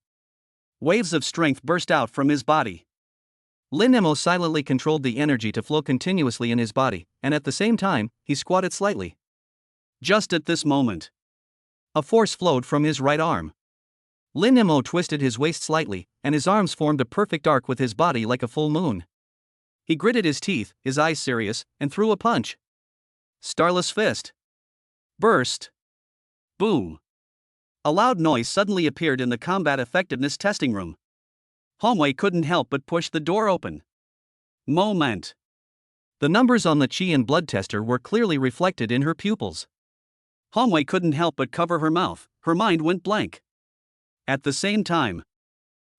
Waves of strength burst out from his body. Lin Mo silently controlled the energy to flow continuously in his body, and at the same time, he squatted slightly. Just at this moment, a force flowed from his right arm. Lin Mo twisted his waist slightly, and his arms formed a perfect arc with his body like a full moon. He gritted his teeth, his eyes serious, and threw a punch. Starless fist. Burst. Boom. A loud noise suddenly appeared in the combat effectiveness testing room. Hongwei couldn't help but push the door open. Moment. The numbers on the qi and blood tester were clearly reflected in her pupils. Hongwei couldn't help but cover her mouth, her mind went blank. At the same time,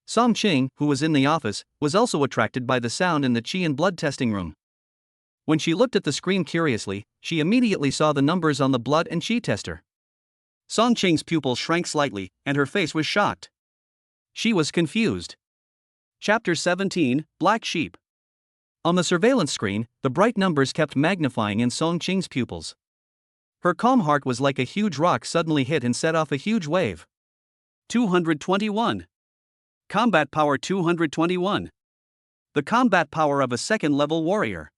Song Qing, who was in the office, was also attracted by the sound in the qi and blood testing room. When she looked at the screen curiously, she immediately saw the numbers on the blood and qi tester. Song Qing's pupil shrank slightly, and her face was shocked. She was confused. Chapter 17, Black Sheep. On the surveillance screen, the bright numbers kept magnifying in Song Qing's pupils. Her calm heart was like a huge rock suddenly hit and set off a huge wave. 221. Combat power 221. The combat power of a second-level warrior.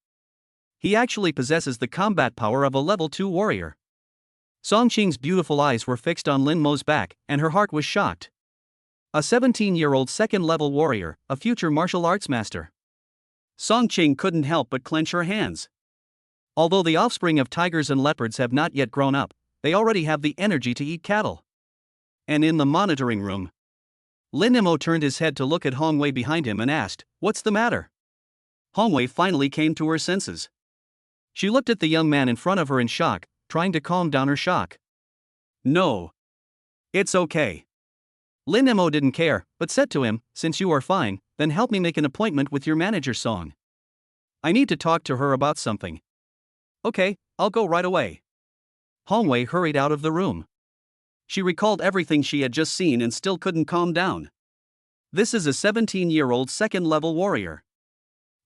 He actually possesses the combat power of a level 2 warrior. Song Qing's beautiful eyes were fixed on Lin Mo's back, and her heart was shocked. A 17-year-old second-level warrior, a future martial arts master. Song Qing couldn't help but clench her hands. Although the offspring of tigers and leopards have not yet grown up, they already have the energy to eat cattle. And in the monitoring room, Lin Mo turned his head to look at Hongwei behind him and asked, "What's the matter?" Hongwei finally came to her senses. She looked at the young man in front of her in shock, trying to calm down her shock. No. It's okay. Lin Mo didn't care, but said to him, "Since you are fine, then help me make an appointment with your manager Song. I need to talk to her about something." "Okay, I'll go right away." Hongwei hurried out of the room. She recalled everything she had just seen and still couldn't calm down. This is a 17-year-old second-level warrior.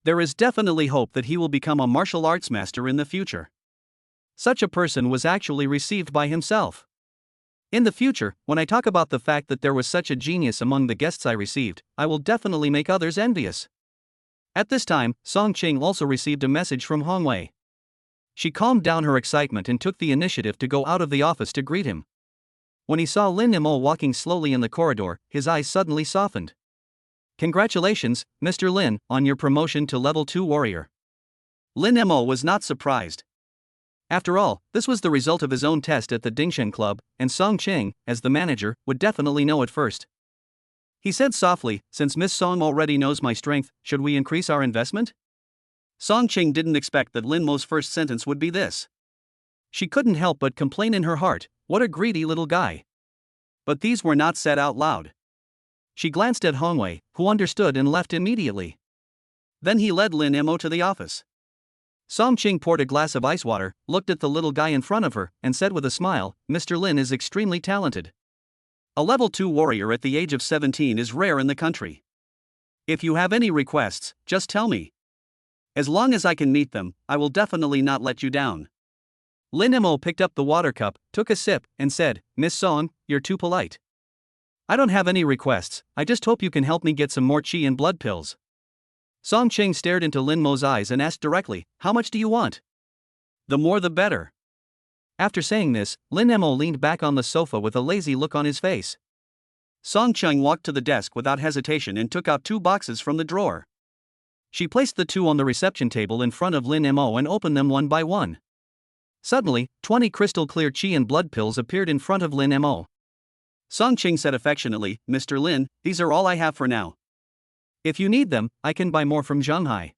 There is definitely hope that he will become a martial arts master in the future. Such a person was actually received by himself. In the future, when I talk about the fact that there was such a genius among the guests I received, I will definitely make others envious. At this time, Song Qing also received a message from Hongwei. She calmed down her excitement and took the initiative to go out of the office to greet him. When he saw Lin Mo walking slowly in the corridor, his eyes suddenly softened. "Congratulations, Mr. Lin, on your promotion to level 2 warrior." Lin Mo was not surprised. After all, this was the result of his own test at the Dingshen Club, and Song Qing, as the manager, would definitely know it first. He said softly, "Since Miss Song already knows my strength, should we increase our investment?" Song Qing didn't expect that Lin Mo's first sentence would be this. She couldn't help but complain in her heart, "What a greedy little guy." But these were not said out loud. She glanced at Hongwei, who understood and left immediately. Then he led Lin Mo to the office. Song Qing poured a glass of ice water, looked at the little guy in front of her, and said with a smile, "Mr. Lin is extremely talented. A level 2 warrior at the age of 17 is rare in the country. If you have any requests, just tell me. As long as I can meet them, I will definitely not let you down." Lin Mo picked up the water cup, took a sip, and said, "Miss Song, you're too polite. I don't have any requests, I just hope you can help me get some more qi and blood pills." Song Qing stared into Lin Mo's eyes and asked directly, "How much do you want?" "The more the better." After saying this, Lin Mo leaned back on the sofa with a lazy look on his face. Song Qing walked to the desk without hesitation and took out 2 boxes from the drawer. She placed the 2 on the reception table in front of Lin Mo and opened them one by one. Suddenly, 20 crystal clear qi and blood pills appeared in front of Lin Mo. Song Qing said affectionately, "Mr. Lin, these are all I have for now. If you need them, I can buy more from Shanghai.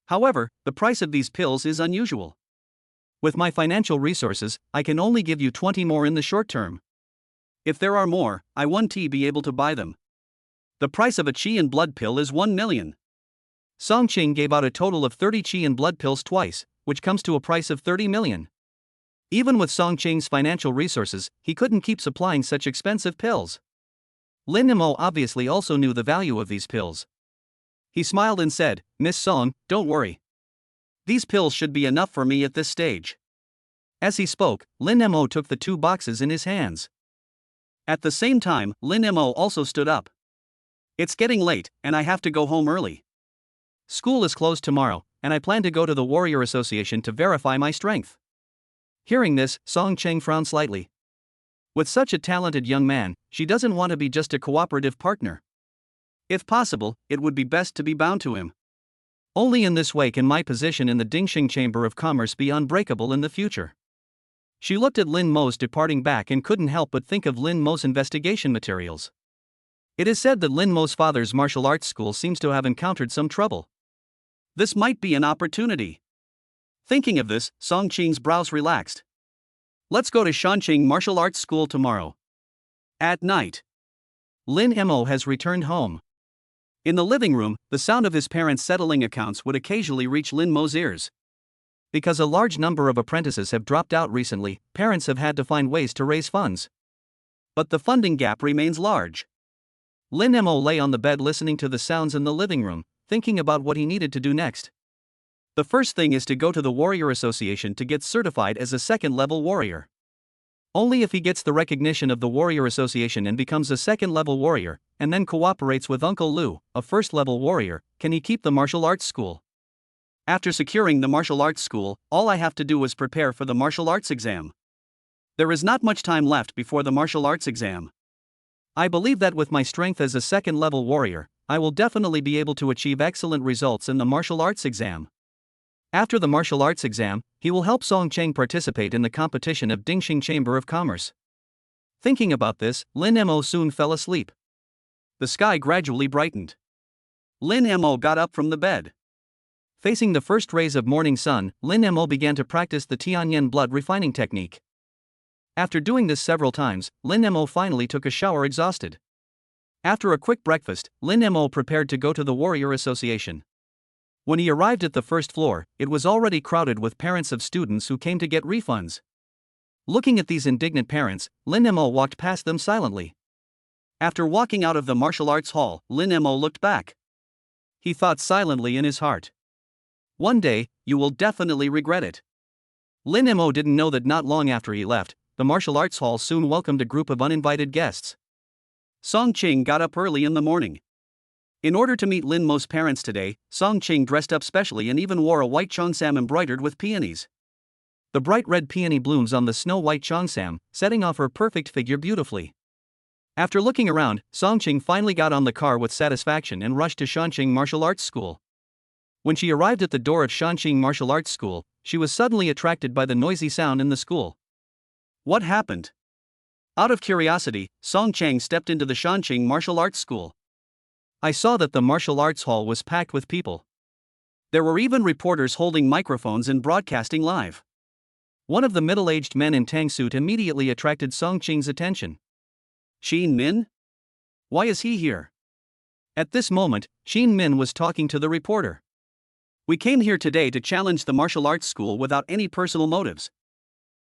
However, the price of these pills is unusual. With my financial resources, I can only give you 20 more in the short term. If there are more, I won't be able to buy them. The price of a qi and blood pill is 1 million. Song Qing gave out a total of 30 qi and blood pills twice, which comes to a price of 30 million. Even with Song Qing's financial resources, he couldn't keep supplying such expensive pills. Lin Mo obviously also knew the value of these pills. He smiled and said, "Miss Song, don't worry. These pills should be enough for me at this stage." As he spoke, Lin Mo took the 2 boxes in his hands. At the same time, Lin Mo also stood up. "It's getting late, and I have to go home early. School is closed tomorrow, and I plan to go to the Warrior Association to verify my strength." Hearing this, Song Qing frowned slightly. With such a talented young man, she doesn't want to be just a cooperative partner. If possible, it would be best to be bound to him. Only in this way can my position in the Dingxing Chamber of Commerce be unbreakable in the future. She looked at Lin Mo's departing back and couldn't help but think of Lin Mo's investigation materials. It is said that Lin Mo's father's martial arts school seems to have encountered some trouble. This might be an opportunity. Thinking of this, Song Qing's brows relaxed. Let's go to Shanqing Martial Arts School tomorrow. At night, Lin Mo has returned home. in the living room, the sound of his parents settling accounts would occasionally reach Lin Mo's ears. Because a large number of apprentices have dropped out recently, parents have had to find ways to raise funds. But the funding gap remains large. Lin Mo lay on the bed listening to the sounds in the living room, thinking about what he needed to do next. The first thing is to go to the Warrior Association to get certified as a second-level warrior. Only if he gets the recognition of the Warrior Association and becomes a second-level warrior, and then cooperates with Uncle Lu, a first-level warrior, can he keep the martial arts school. After securing the martial arts school, all I have to do is prepare for the martial arts exam. There is not much time left before the martial arts exam. I believe that with my strength as a second-level warrior, I will definitely be able to achieve excellent results in the martial arts exam. After the martial arts exam, he will help Song Cheng participate in the competition of Dingxing Chamber of Commerce. Thinking about this, Lin Mo soon fell asleep. The sky gradually brightened. Lin Mo got up from the bed. Facing the first rays of morning sun, Lin Mo began to practice the Tianyan blood refining technique. After doing this several times, Lin Mo finally took a shower exhausted. After a quick breakfast, Lin Mo prepared to go to the Warrior Association. When he arrived at the first floor, it was already crowded with parents of students who came to get refunds. Looking at these indignant parents, Lin Mo walked past them silently. After walking out of the martial arts hall, Lin Mo looked back. He thought silently in his heart. One day, you will definitely regret it. Lin Mo didn't know that not long after he left, the martial arts hall soon welcomed a group of uninvited guests. Song Qing got up early in the morning. In order to meet Lin Mo's parents today, Song Qing dressed up specially and even wore a white cheongsam embroidered with peonies. The bright red peony blooms on the snow-white cheongsam, setting off her perfect figure beautifully. After looking around, Song Qing finally got on the car with satisfaction and rushed to Shanqing Martial Arts School. When she arrived at the door of Shanqing Martial Arts School, she was suddenly attracted by the noisy sound in the school. What happened? Out of curiosity, Song Chang stepped into the Shanqing Martial Arts School. I saw that the martial arts hall was packed with people. There were even reporters holding microphones and broadcasting live. One of the middle-aged men in tang suit immediately attracted Song Qing's attention. Xin Min? Why is he here? At this moment, Xin Min was talking to the reporter. We came here today to challenge the martial arts school without any personal motives.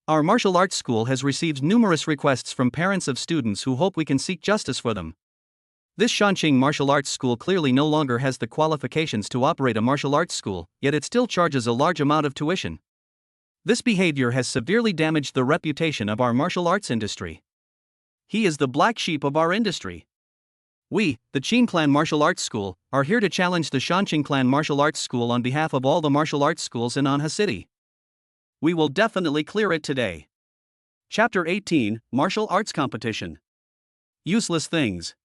Our martial arts school has received numerous requests from parents of students who hope we can seek justice for them. This Shanqing Martial Arts School clearly no longer has the qualifications to operate a martial arts school, yet it still charges a large amount of tuition. This behavior has severely damaged the reputation of our martial arts industry. He is the black sheep of our industry. We, the Qin Clan Martial Arts School, are here to challenge the Shanqing Clan Martial Arts School on behalf of all the martial arts schools in Anha City. We will definitely clear it today. Chapter 18, Martial Arts Competition. Useless things.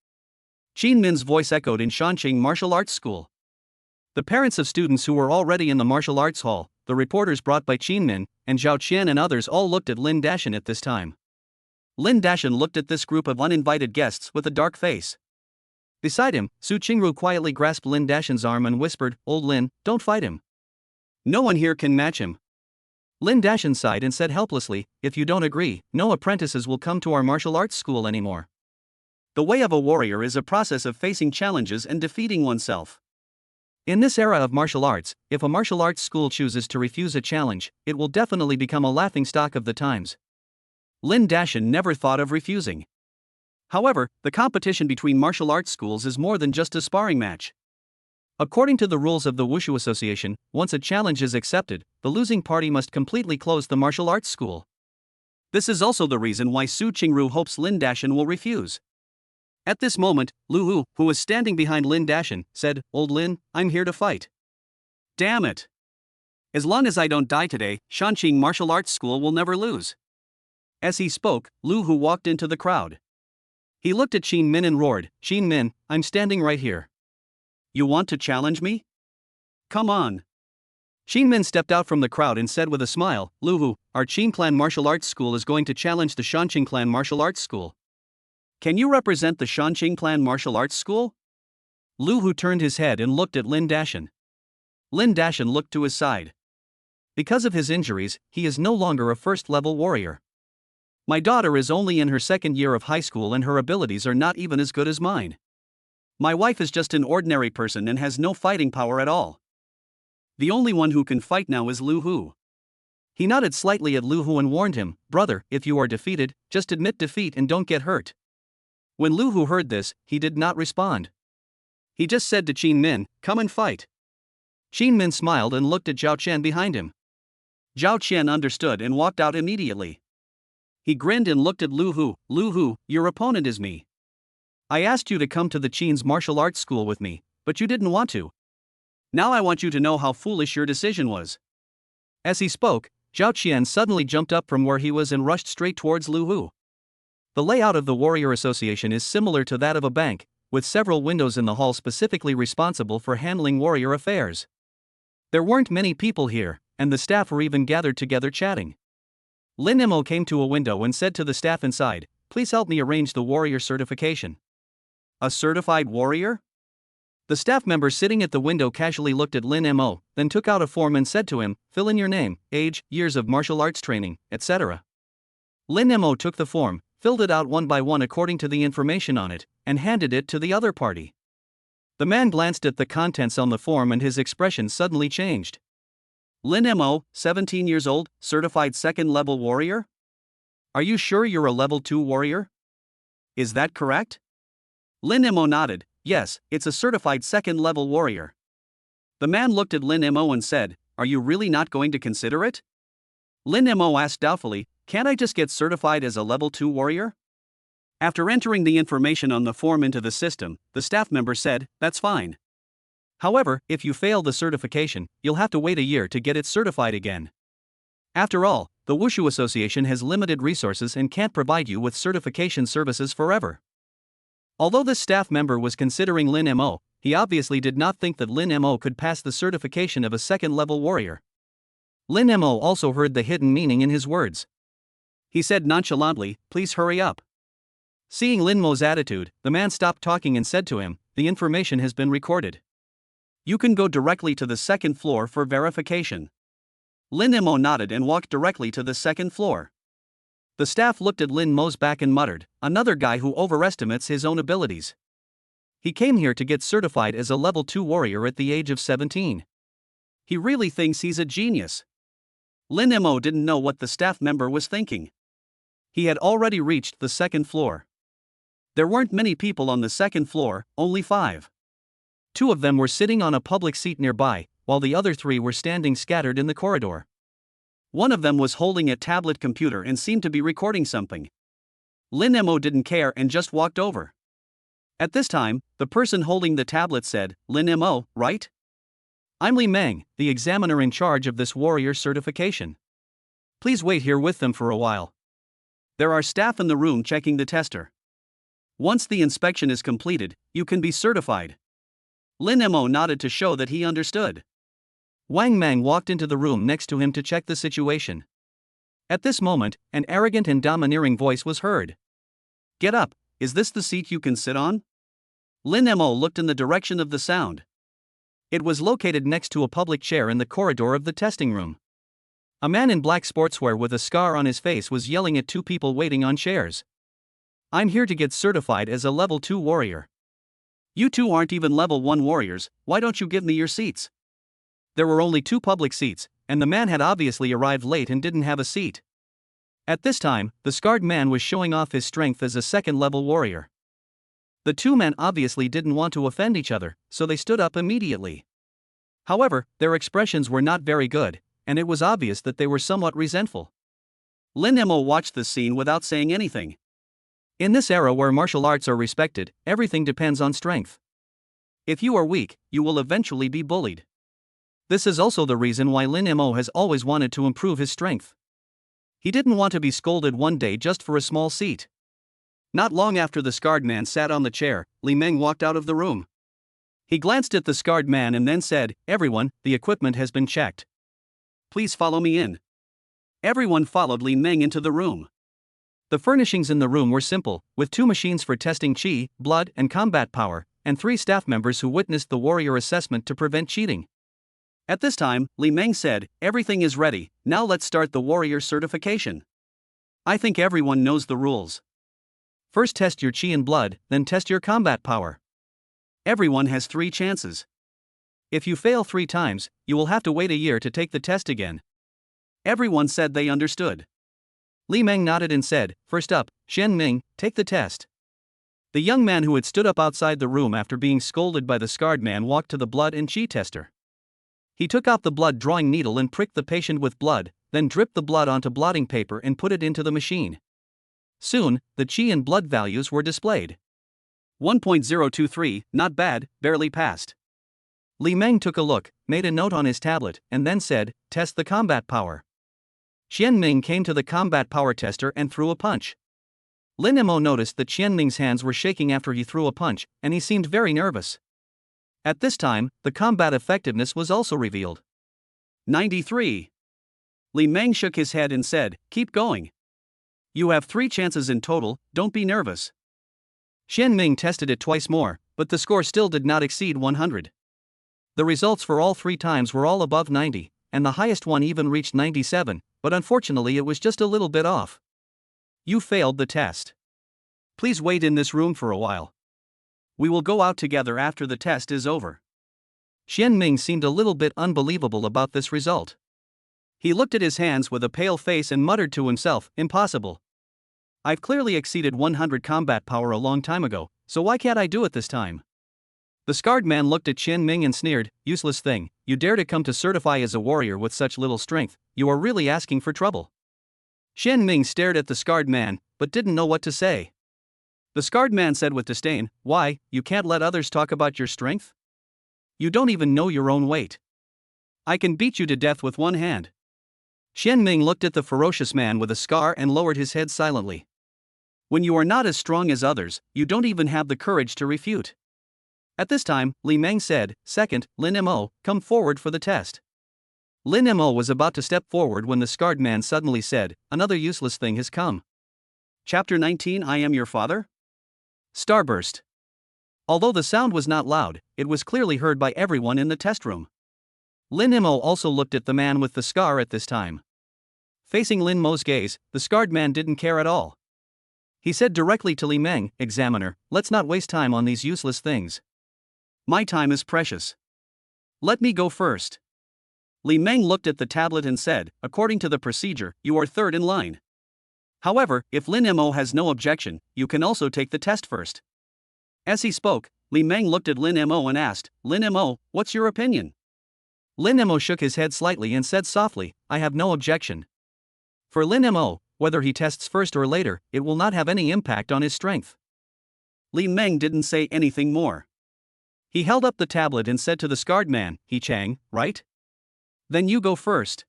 Qin Min's voice echoed in Shanqing Martial Arts School. The parents of students who were already in the martial arts hall, the reporters brought by Qin Min, and Zhao Qian and others all looked at Lin Dashan at this time. Lin Dashan looked at this group of uninvited guests with a dark face. Beside him, Su Qingru quietly grasped Lin Dashan's arm and whispered, "Old Lin, don't fight him. No one here can match him." Lin Dashan sighed and said helplessly, "If you don't agree, no apprentices will come to our martial arts school anymore." The way of a warrior is a process of facing challenges and defeating oneself. In this era of martial arts, if a martial arts school chooses to refuse a challenge, it will definitely become a laughingstock of the times. Lin Dashan never thought of refusing. However, the competition between martial arts schools is more than just a sparring match. According to the rules of the Wushu Association, once a challenge is accepted, the losing party must completely close the martial arts school. This is also the reason why Su Qingru hopes Lin Dashan will refuse. At this moment, Lu Hu, who was standing behind Lin Dashan, said, "Old Lin, I'm here to fight." Damn it! As long as I don't die today, Shanqing Martial Arts School will never lose. As he spoke, Lu Hu walked into the crowd. He looked at Qin Min and roared, "Qin Min, I'm standing right here. You want to challenge me? Come on." Qin Min stepped out from the crowd and said with a smile, "Lu Hu, our Qin Clan Martial Arts School is going to challenge the Shanqing Clan Martial Arts School." Can you represent the Shanqing Clan Martial Arts School? Lu Hu turned his head and looked at Lin Dashan. Lin Dashan looked to his side. Because of his injuries, he is no longer a first-level warrior. My daughter is only in her second year of high school and her abilities are not even as good as mine. My wife is just an ordinary person and has no fighting power at all. The only one who can fight now is Lu Hu. He nodded slightly at Lu Hu and warned him, "Brother, if you are defeated, just admit defeat and don't get hurt." When Lu Hu heard this, he did not respond. He just said to Qin Min, "Come and fight." Qin Min smiled and looked at Zhao Qian behind him. Zhao Qian understood and walked out immediately. He grinned and looked at Lu Hu. "Lu Hu, your opponent is me. I asked you to come to the Qin's martial arts school with me, but you didn't want to. Now I want you to know how foolish your decision was." As he spoke, Zhao Qian suddenly jumped up from where he was and rushed straight towards Lu Hu. The layout of the Warrior Association is similar to that of a bank, with several windows in the hall specifically responsible for handling warrior affairs. There weren't many people here, and the staff were even gathered together chatting. Lin Mo came to a window and said to the staff inside, "Please help me arrange the warrior certification." A certified warrior? The staff member sitting at the window casually looked at Lin Mo, then took out a form and said to him, "Fill in your name, age, years of martial arts training, etc." Lin Mo took the form, filled it out one by one according to the information on it, and handed it to the other party. The man glanced at the contents on the form and his expression suddenly changed. Lin Mo, 17 years old, certified second-level warrior? Are you sure you're a level 2 warrior? Is that correct? Lin Mo nodded, "Yes, it's a certified second-level warrior." The man looked at Lin Mo and said, "Are you really not going to consider it?" Lin Mo asked doubtfully, "Can't I just get certified as a level 2 warrior?" After entering the information on the form into the system, the staff member said, "That's fine. However, if you fail the certification, you'll have to wait a year to get it certified again. After all, the Wushu Association has limited resources and can't provide you with certification services forever." Although this staff member was considering Lin Mo, he obviously did not think that Lin Mo could pass the certification of a second-level warrior. Lin Mo also heard the hidden meaning in his words. He said nonchalantly, "Please hurry up." Seeing Lin Mo's attitude, the man stopped talking and said to him, "The information has been recorded. You can go directly to the second floor for verification." Lin Mo nodded and walked directly to the second floor. The staff looked at Lin Mo's back and muttered, "Another guy who overestimates his own abilities. He came here to get certified as a level 2 warrior at the age of 17. He really thinks he's a genius." Lin Mo didn't know what the staff member was thinking. He had already reached the second floor. There weren't many people on the second floor, only 5. 2 of them were sitting on a public seat nearby, while the other 3 were standing scattered in the corridor. One of them was holding a tablet computer and seemed to be recording something. Lin Mo didn't care and just walked over. At this time, the person holding the tablet said, "Lin Mo, right? I'm Li Meng, the examiner in charge of this warrior certification. Please wait here with them for a while. There are staff in the room checking the tester. Once the inspection is completed, you can be certified." Lin Mo nodded to show that he understood. Wang Mang walked into the room next to him to check the situation. At this moment, an arrogant and domineering voice was heard. "Get up, is this the seat you can sit on?" Lin Mo looked in the direction of the sound. It was located next to a public chair in the corridor of the testing room. A man in black sportswear with a scar on his face was yelling at 2 people waiting on chairs. "I'm here to get certified as a level 2 warrior. You 2 aren't even level 1 warriors, why don't you give me your seats?" There were only 2 public seats, and the man had obviously arrived late and didn't have a seat. At this time, the scarred man was showing off his strength as a second-level warrior. The 2 men obviously didn't want to offend each other, so they stood up immediately. However, their expressions were not very good, and it was obvious that they were somewhat resentful. Lin Mo watched the scene without saying anything. In this era where martial arts are respected, everything depends on strength. If you are weak, you will eventually be bullied. This is also the reason why Lin Mo has always wanted to improve his strength. He didn't want to be scolded one day just for a small seat. Not long after the scarred man sat on the chair, Li Meng walked out of the room. He glanced at the scarred man and then said, "Everyone, the equipment has been checked. Please follow me in." Everyone followed Li Meng into the room. The furnishings in the room were simple, with 2 machines for testing chi, blood, and combat power, and 3 staff members who witnessed the warrior assessment to prevent cheating. At this time, Li Meng said, "Everything is ready, now let's start the warrior certification. I think everyone knows the rules. First test your chi and blood, then test your combat power. Everyone has 3 chances. If you fail 3 times, you will have to wait a year to take the test again." Everyone said they understood. Li Meng nodded and said, "First up, Shen Ming, take the test." The young man who had stood up outside the room after being scolded by the scarred man walked to the blood and chi tester. He took out the blood drawing needle and pricked the patient with blood, then dripped the blood onto blotting paper and put it into the machine. Soon, the chi and blood values were displayed. 1.023, not bad, barely passed. Li Meng took a look, made a note on his tablet, and then said, "Test the combat power." Qian Ming came to the combat power tester and threw a punch. Lin Mo noticed that Qian Ming's hands were shaking after he threw a punch, and he seemed very nervous. At this time, the combat effectiveness was also revealed. 93. Li Meng shook his head and said, "Keep going. You have 3 chances in total, don't be nervous." Qian Ming tested it twice more, but the score still did not exceed 100. The results for all 3 times were all above 90, and the highest one even reached 97, but unfortunately it was just a little bit off. You failed the test. Please wait in this room for a while. We will go out together after the test is over. Qian Ming seemed a little bit unbelievable about this result. He looked at his hands with a pale face and muttered to himself, "Impossible. I've clearly exceeded 100 combat power a long time ago, so why can't I do it this time?" The scarred man looked at Qian Ming and sneered, "Useless thing, you dare to come to certify as a warrior with such little strength, you are really asking for trouble." Qian Ming stared at the scarred man, but didn't know what to say. The scarred man said with disdain, "Why, you can't let others talk about your strength? You don't even know your own weight. I can beat you to death with one hand." Qian Ming looked at the ferocious man with a scar and lowered his head silently. When you are not as strong as others, you don't even have the courage to refute. At this time, Li Meng said, "Second, Lin Mo, come forward for the test." Lin Mo was about to step forward when the scarred man suddenly said, "Another useless thing has come." Chapter 19, I Am Your Father? Starburst. Although the sound was not loud, it was clearly heard by everyone in the test room. Lin Mo also looked at the man with the scar at this time. Facing Lin Mo's gaze, the scarred man didn't care at all. He said directly to Li Meng, "Examiner, let's not waste time on these useless things. My time is precious. Let me go first." Li Meng looked at the tablet and said, "According to the procedure, you are third in line. However, if Lin Mo has no objection, you can also take the test first." As he spoke, Li Meng looked at Lin Mo and asked, "Lin Mo, what's your opinion?" Lin Mo shook his head slightly and said softly, "I have no objection." For Lin Mo, whether he tests first or later, it will not have any impact on his strength. Li Meng didn't say anything more. He held up the tablet and said to the scarred man, "He Chang, right? Then you go first."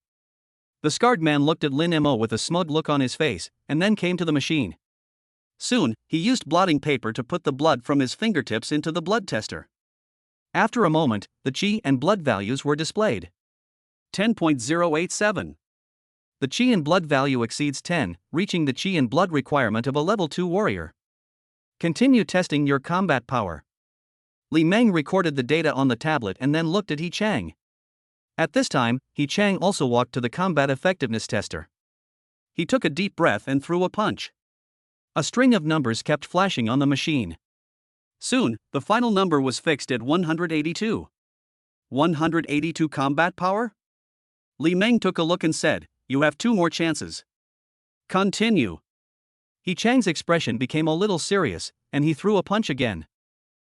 The scarred man looked at Lin Mo with a smug look on his face, and then came to the machine. Soon, he used blotting paper to put the blood from his fingertips into the blood tester. After a moment, the chi and blood values were displayed. 10.087. The chi and blood value exceeds 10, reaching the chi and blood requirement of a level 2 warrior. Continue testing your combat power. Li Meng recorded the data on the tablet and then looked at He Chang. At this time, He Chang also walked to the combat effectiveness tester. He took a deep breath and threw a punch. A string of numbers kept flashing on the machine. Soon, the final number was fixed at 182. 182 combat power? Li Meng took a look and said, "You have 2 more chances. Continue." He Chang's expression became a little serious, and he threw a punch again.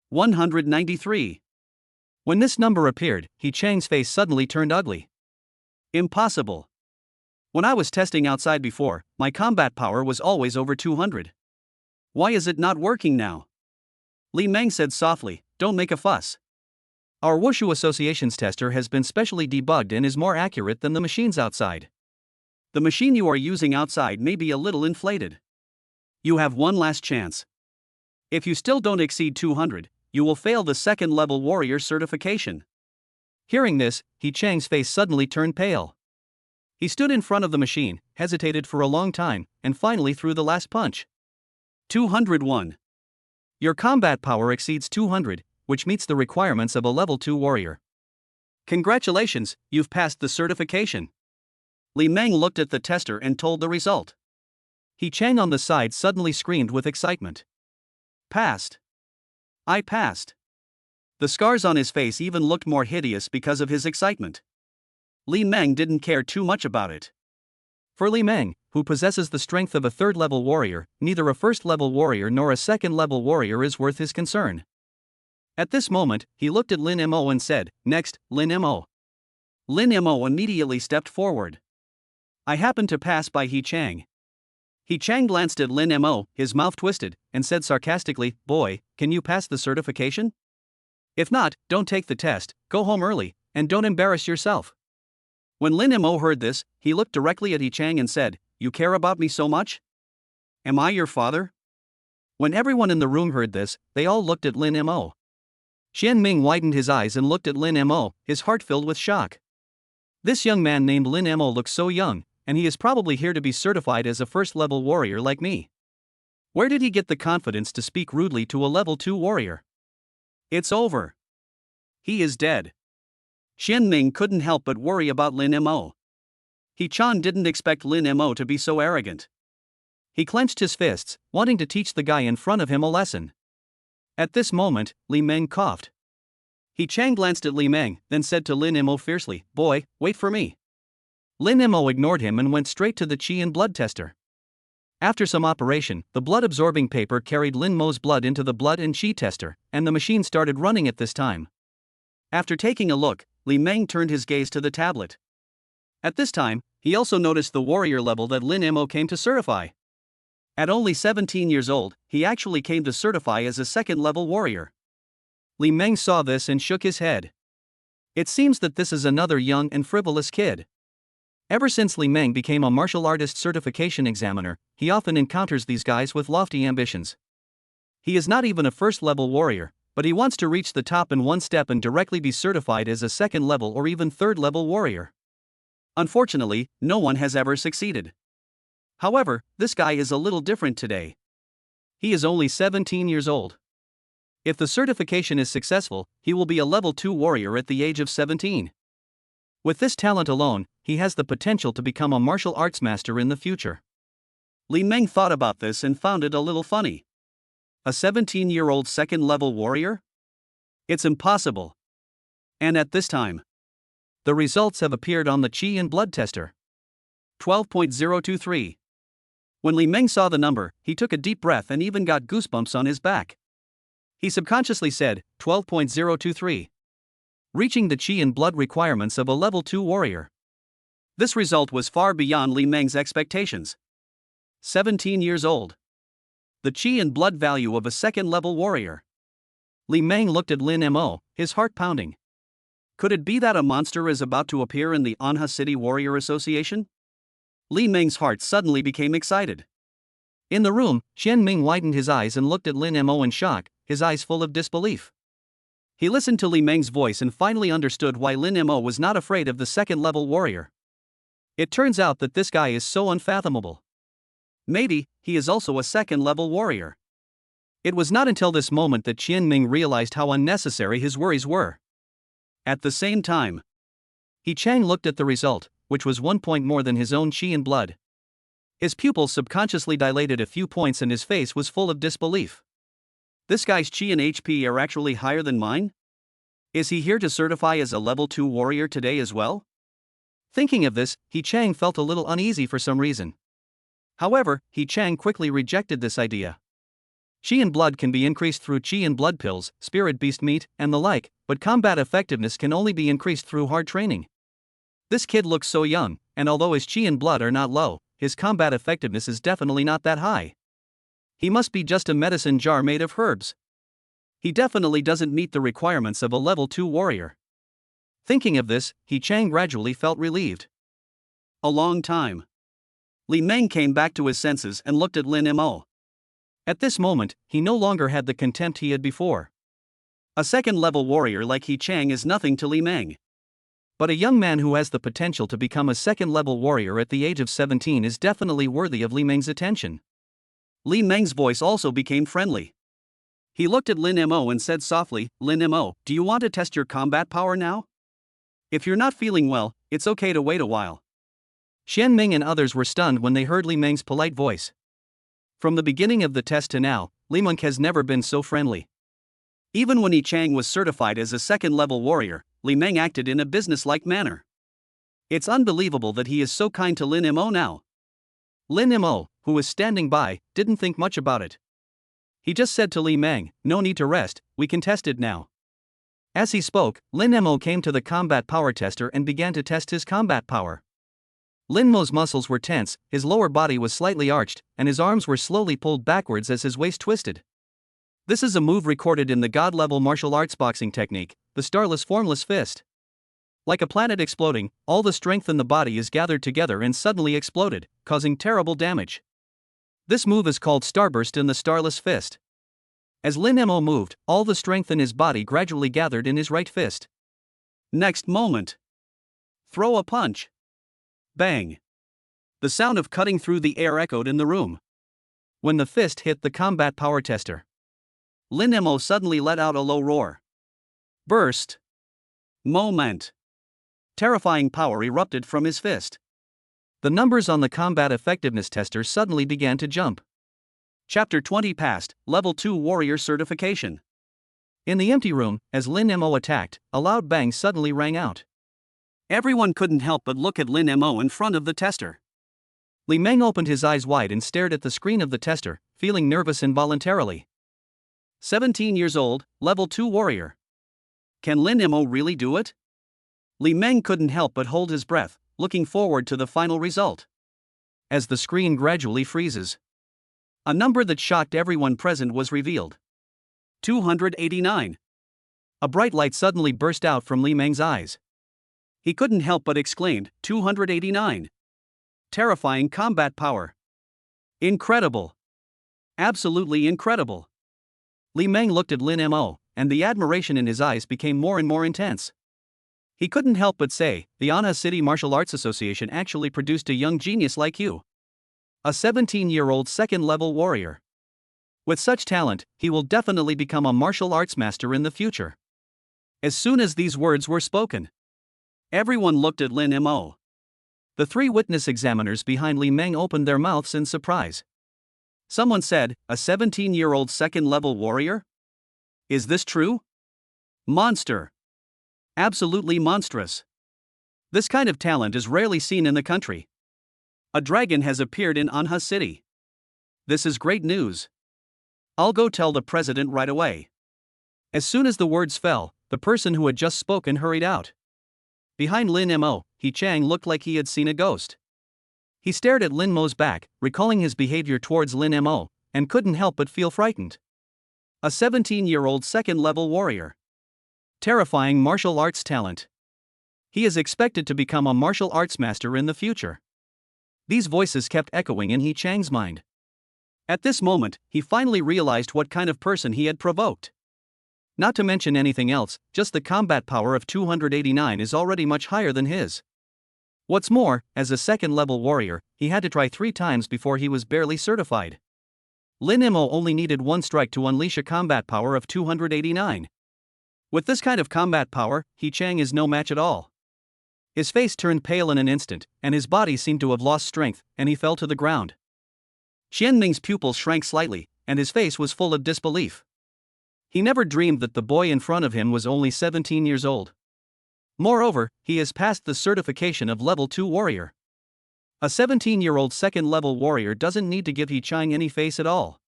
193. When this number appeared, He Chang's face suddenly turned ugly. Impossible. When I was testing outside before, my combat power was always over 200. Why is it not working now? Li Meng said softly, "Don't make a fuss. Our Wushu Association's tester has been specially debugged and is more accurate than the machines outside. The machine you are using outside may be a little inflated. You have one last chance. If you still don't exceed 200, you will fail the second level warrior certification." Hearing this, He Chang's face suddenly turned pale. He stood in front of the machine, hesitated for a long time, and finally threw the last punch. 201. Your combat power exceeds 200, which meets the requirements of a level 2 warrior. Congratulations, you've passed the certification. Li Meng looked at the tester and told the result. He Chang on the side suddenly screamed with excitement. Passed. I passed. The scars on his face even looked more hideous because of his excitement. Li Meng didn't care too much about it. For Li Meng, who possesses the strength of a third-level warrior, neither a first-level warrior nor a second-level warrior is worth his concern. At this moment, he looked at Lin Mo and said, "Next, Lin Mo." Lin Mo immediately stepped forward. I happened to pass by He Chang. He Chang glanced at Lin Mo, his mouth twisted, and said sarcastically, "Boy, can you pass the certification? If not, don't take the test, go home early, and don't embarrass yourself." When Lin Mo heard this, he looked directly at He Chang and said, "You care about me so much? Am I your father?" When everyone in the room heard this, they all looked at Lin Mo. Xian Ming widened his eyes and looked at Lin Mo, his heart filled with shock. This young man named Lin Mo looks so young, and he is probably here to be certified as a first-level warrior like me. Where did he get the confidence to speak rudely to a level 2 warrior? It's over. He is dead. Xian Ming couldn't help but worry about Lin Mo. He Chan didn't expect Lin Mo to be so arrogant. He clenched his fists, wanting to teach the guy in front of him a lesson. At this moment, Li Meng coughed. He Chang glanced at Li Meng, then said to Lin Mo fiercely, "Boy, wait for me." Lin Mo ignored him and went straight to the qi and blood tester. After some operation, the blood-absorbing paper carried Lin Mo's blood into the blood and qi tester, and the machine started running at this time. After taking a look, Li Meng turned his gaze to the tablet. At this time, he also noticed the warrior level that Lin Mo came to certify. At only 17 years old, he actually came to certify as a second-level warrior. Li Meng saw this and shook his head. It seems that this is another young and frivolous kid. Ever since Li Meng became a martial artist certification examiner, he often encounters these guys with lofty ambitions. He is not even a first-level warrior, but he wants to reach the top in one step and directly be certified as a second-level or even third-level warrior. Unfortunately, no one has ever succeeded. However, this guy is a little different today. He is only 17 years old. If the certification is successful, he will be a level 2 warrior at the age of 17. With this talent alone, he has the potential to become a martial arts master in the future. Li Meng thought about this and found it a little funny. A 17-year-old second-level warrior? It's impossible. And at this time, the results have appeared on the qi and blood tester. 12.023. When Li Meng saw the number, he took a deep breath and even got goosebumps on his back. He subconsciously said, 12.023. Reaching the qi and blood requirements of a level 2 warrior. This result was far beyond Li Meng's expectations. 17 years old. The qi and blood value of a second-level warrior. Li Meng looked at Lin Mo, his heart pounding. Could it be that a monster is about to appear in the Anha City Warrior Association? Li Meng's heart suddenly became excited. In the room, Xian Ming widened his eyes and looked at Lin Mo in shock, his eyes full of disbelief. He listened to Li Meng's voice and finally understood why Lin Mo was not afraid of the second-level warrior. It turns out that this guy is so unfathomable. Maybe, he is also a second-level warrior. It was not until this moment that Xian Ming realized how unnecessary his worries were. At the same time, He Chang looked at the result, which was 1 point more than his own qi and blood. His pupils subconsciously dilated a few points and his face was full of disbelief. This guy's qi and HP are actually higher than mine? Is he here to certify as a level 2 warrior today as well? Thinking of this, He Chang felt a little uneasy for some reason. However, He Chang quickly rejected this idea. Qi and blood can be increased through qi and blood pills, spirit beast meat, and the like, but combat effectiveness can only be increased through hard training. This kid looks so young, and although his qi and blood are not low, his combat effectiveness is definitely not that high. He must be just a medicine jar made of herbs. He definitely doesn't meet the requirements of a level 2 warrior. Thinking of this, He Chang gradually felt relieved. A long time. Li Meng came back to his senses and looked at Lin Mo. At this moment, he no longer had the contempt he had before. A second-level warrior like He Chang is nothing to Li Meng. But a young man who has the potential to become a second-level warrior at the age of 17 is definitely worthy of Li Meng's attention. Li Meng's voice also became friendly. He looked at Lin Mo and said softly, "Lin Mo, do you want to test your combat power now? If you're not feeling well, it's okay to wait a while." Xian Ming and others were stunned when they heard Li Meng's polite voice. From the beginning of the test to now, Li Meng has never been so friendly. Even when Yi Chang was certified as a second-level warrior, Li Meng acted in a business-like manner. It's unbelievable that he is so kind to Lin Mo now. Lin Mo, who was standing by, didn't think much about it. He just said to Li Meng, "No need to rest, we can test it now." As he spoke, Lin Mo came to the combat power tester and began to test his combat power. Lin Mo's muscles were tense, his lower body was slightly arched, and his arms were slowly pulled backwards as his waist twisted. This is a move recorded in the god-level martial arts boxing technique, the starless formless fist. Like a planet exploding, all the strength in the body is gathered together and suddenly exploded, causing terrible damage. This move is called Starburst in the Starless Fist. As Lin Mo moved, all the strength in his body gradually gathered in his right fist. Next moment. Throw a punch. Bang. The sound of cutting through the air echoed in the room. When the fist hit the combat power tester, Lin Mo suddenly let out a low roar. Burst. Moment. Terrifying power erupted from his fist. The numbers on the combat effectiveness tester suddenly began to jump. Chapter 20 passed, Level 2 Warrior Certification. In the empty room, as Lin Mo attacked, a loud bang suddenly rang out. Everyone couldn't help but look at Lin Mo in front of the tester. Li Meng opened his eyes wide and stared at the screen of the tester, feeling nervous involuntarily. 17 years old, Level 2 Warrior. Can Lin Mo really do it? Li Meng couldn't help but hold his breath, looking forward to the final result. As the screen gradually freezes, a number that shocked everyone present was revealed. 289. A bright light suddenly burst out from Li Meng's eyes. He couldn't help but exclaimed, 289. Terrifying combat power. Incredible. Absolutely incredible. Li Meng looked at Lin Mo, and the admiration in his eyes became more and more intense. He couldn't help but say, the Anna City Martial Arts Association actually produced a young genius like you. A 17-year-old second-level warrior. With such talent, he will definitely become a martial arts master in the future. As soon as these words were spoken, everyone looked at Lin Mo. The three witness examiners behind Li Meng opened their mouths in surprise. Someone said, a 17-year-old second-level warrior? Is this true? Monster. Absolutely monstrous. This kind of talent is rarely seen in the country. A dragon has appeared in Anha City. This is great news. I'll go tell the president right away. As soon as the words fell, the person who had just spoken hurried out. Behind Lin Mo, Yi Chang looked like he had seen a ghost. He stared at Lin Mo's back, recalling his behavior towards Lin Mo, and couldn't help but feel frightened. A 17-year-old second-level warrior. Terrifying martial arts talent. He is expected to become a martial arts master in the future. These voices kept echoing in Yi Chang's mind. At this moment, he finally realized what kind of person he had provoked. Not to mention anything else, just the combat power of 289 is already much higher than his. What's more, as a second-level warrior, he had to try 3 times before he was barely certified. Lin Mo only needed 1 strike to unleash a combat power of 289. With this kind of combat power, Yi Chang is no match at all. His face turned pale in an instant, and his body seemed to have lost strength, and he fell to the ground. Xian Ming's pupils shrank slightly, and his face was full of disbelief. He never dreamed that the boy in front of him was only 17 years old. Moreover, he has passed the certification of Level 2 Warrior. A 17-year-old second-level warrior doesn't need to give Yi Chang any face at all.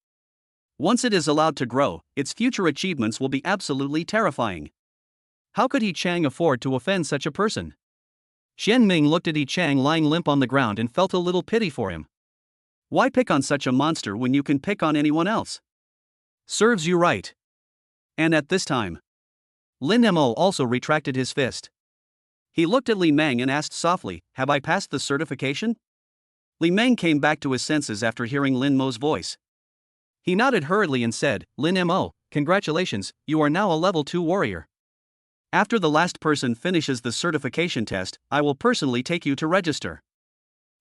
Once it is allowed to grow, its future achievements will be absolutely terrifying. How could Yi Chang afford to offend such a person? Xian Ming looked at Yi Chang lying limp on the ground and felt a little pity for him. Why pick on such a monster when you can pick on anyone else? Serves you right. And at this time, Lin Mo also retracted his fist. He looked at Li Meng and asked softly, have I passed the certification? Li Meng came back to his senses after hearing Lin Mo's voice. He nodded hurriedly and said, Lin Mo, congratulations, you are now a level 2 warrior. After the last person finishes the certification test, I will personally take you to register.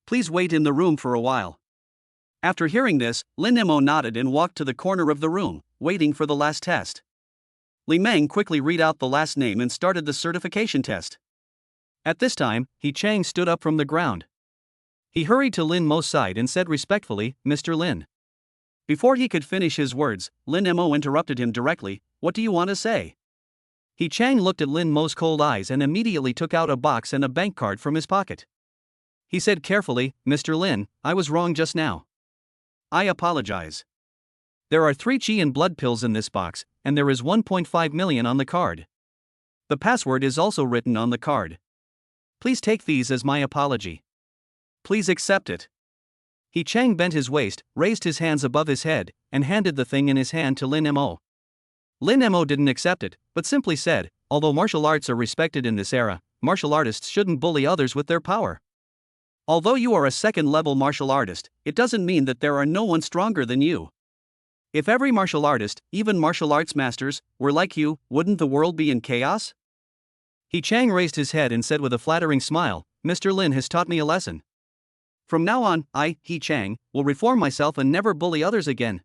Please wait in the room for a while. After hearing this, Lin Mo nodded and walked to the corner of the room, waiting for the last test. Li Meng quickly read out the last name and started the certification test. At this time, He Chang stood up from the ground. He hurried to Lin Mo's side and said respectfully, "Mr. Lin." Before he could finish his words, Lin Mo interrupted him directly, "What do you want to say?" He Chang looked at Lin Mo's cold eyes and immediately took out a box and a bank card from his pocket. He said carefully, "Mr. Lin, I was wrong just now. I apologize. There are 3 chi and blood pills in this box, and there is 1.5 million on the card. The password is also written on the card. Please take these as my apology. Please accept it." He Chang bent his waist, raised his hands above his head, and handed the thing in his hand to Lin Mo. Lin Mo didn't accept it, but simply said, "Although martial arts are respected in this era, martial artists shouldn't bully others with their power. Although you are a second-level martial artist, it doesn't mean that there are no one stronger than you. If every martial artist, even martial arts masters, were like you, wouldn't the world be in chaos?" He Chang raised his head and said with a flattering smile, "Mr. Lin has taught me a lesson. From now on, I, He Chang, will reform myself and never bully others again."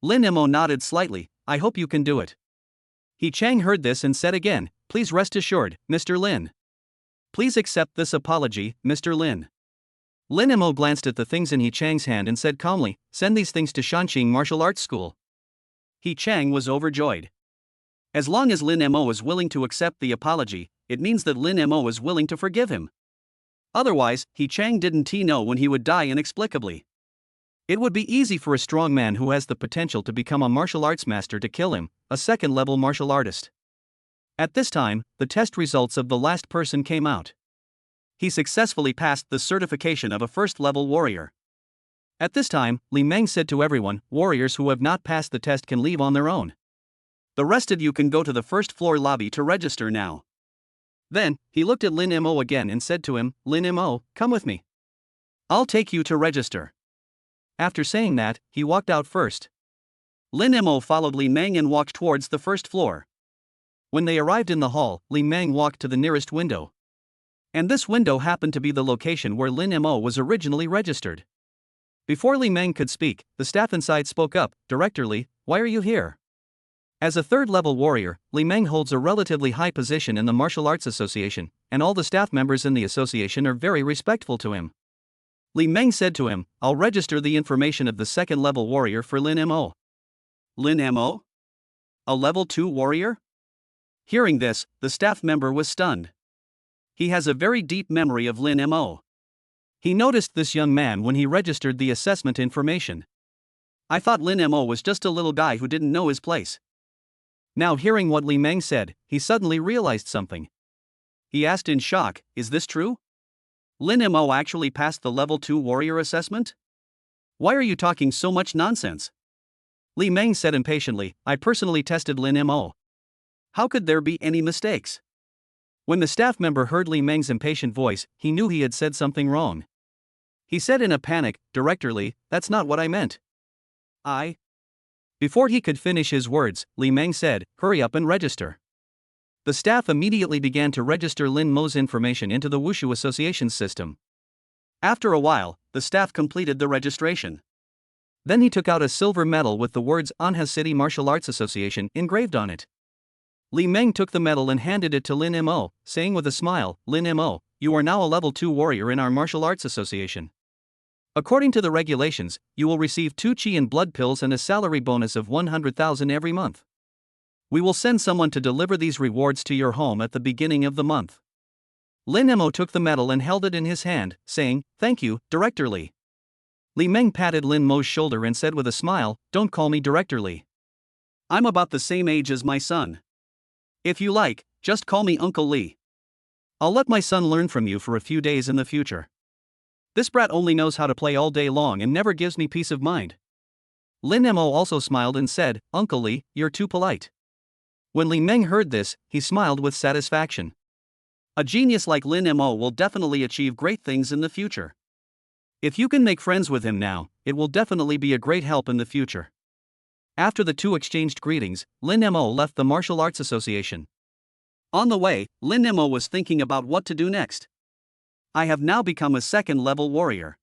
Lin Mo nodded slightly, "I hope you can do it." He Chang heard this and said again, "Please rest assured, Mr. Lin. Please accept this apology, Mr. Lin." Lin Mo glanced at the things in He Chang's hand and said calmly, "Send these things to Shanqing Martial Arts School." He Chang was overjoyed. As long as Lin Mo was willing to accept the apology, it means that Lin Mo was willing to forgive him. Otherwise, He Chang didn't know when he would die inexplicably. It would be easy for a strong man who has the potential to become a martial arts master to kill him, a second-level martial artist. At this time, the test results of the last person came out. He successfully passed the certification of a first-level warrior. At this time, Li Meng said to everyone, "Warriors who have not passed the test can leave on their own. The rest of you can go to the first-floor lobby to register now." Then, he looked at Lin Mo again and said to him, "Lin Mo, come with me. I'll take you to register." After saying that, he walked out first. Lin Mo followed Li Meng and walked towards the first floor. When they arrived in the hall, Li Meng walked to the nearest window. And this window happened to be the location where Lin Mo was originally registered. Before Li Meng could speak, the staff inside spoke up, "Director Li, why are you here?" As a third-level warrior, Li Meng holds a relatively high position in the Martial Arts Association, and all the staff members in the association are very respectful to him. Li Meng said to him, "I'll register the information of the second-level warrior for Lin Mo." Lin Mo? A level 2 warrior? Hearing this, the staff member was stunned. He has a very deep memory of Lin Mo. He noticed this young man when he registered the assessment information. "I thought Lin Mo was just a little guy who didn't know his place." Now hearing what Li Meng said, he suddenly realized something. He asked in shock, "Is this true? Lin Mo actually passed the level 2 warrior assessment? Why are you talking so much nonsense?" Li Meng said impatiently, "I personally tested Lin Mo. How could there be any mistakes?" When the staff member heard Li Meng's impatient voice, he knew he had said something wrong. He said in a panic, "Director Li, that's not what I meant. Before he could finish his words, Li Meng said, "Hurry up and register." The staff immediately began to register Lin Mo's information into the Wushu Association's system. After a while, the staff completed the registration. Then he took out a silver medal with the words Anha City Martial Arts Association engraved on it. Li Meng took the medal and handed it to Lin Mo, saying with a smile, "Lin Mo, you are now a level 2 warrior in our Martial Arts Association. According to the regulations, you will receive 2 chi and blood pills and a salary bonus of 100,000 every month. We will send someone to deliver these rewards to your home at the beginning of the month." Lin Mo took the medal and held it in his hand, saying, "Thank you, Director Li." Li Meng patted Lin Mo's shoulder and said with a smile, "Don't call me Director Li. I'm about the same age as my son. If you like, just call me Uncle Li. I'll let my son learn from you for a few days in the future. This brat only knows how to play all day long and never gives me peace of mind." Lin Mo also smiled and said, "Uncle Li, you're too polite." When Li Meng heard this, he smiled with satisfaction. A genius like Lin Mo will definitely achieve great things in the future. If you can make friends with him now, it will definitely be a great help in the future. After the two exchanged greetings, Lin Mo left the Martial Arts Association. On the way, Lin Nemo was thinking about what to do next. I have now become a second-level warrior.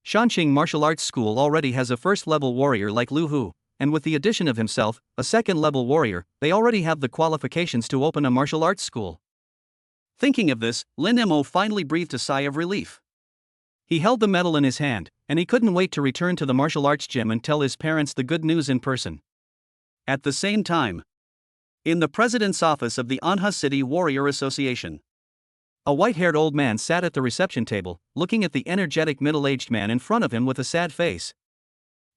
Shanqing Martial Arts School already has a first-level warrior like Lu Hu, and with the addition of himself, a second-level warrior, they already have the qualifications to open a martial arts school. Thinking of this, Lin Nemo finally breathed a sigh of relief. He held the medal in his hand, and he couldn't wait to return to the martial arts gym and tell his parents the good news in person. At the same time, in the president's office of the Anha City Warrior Association, a white-haired old man sat at the reception table, looking at the energetic middle-aged man in front of him with a sad face.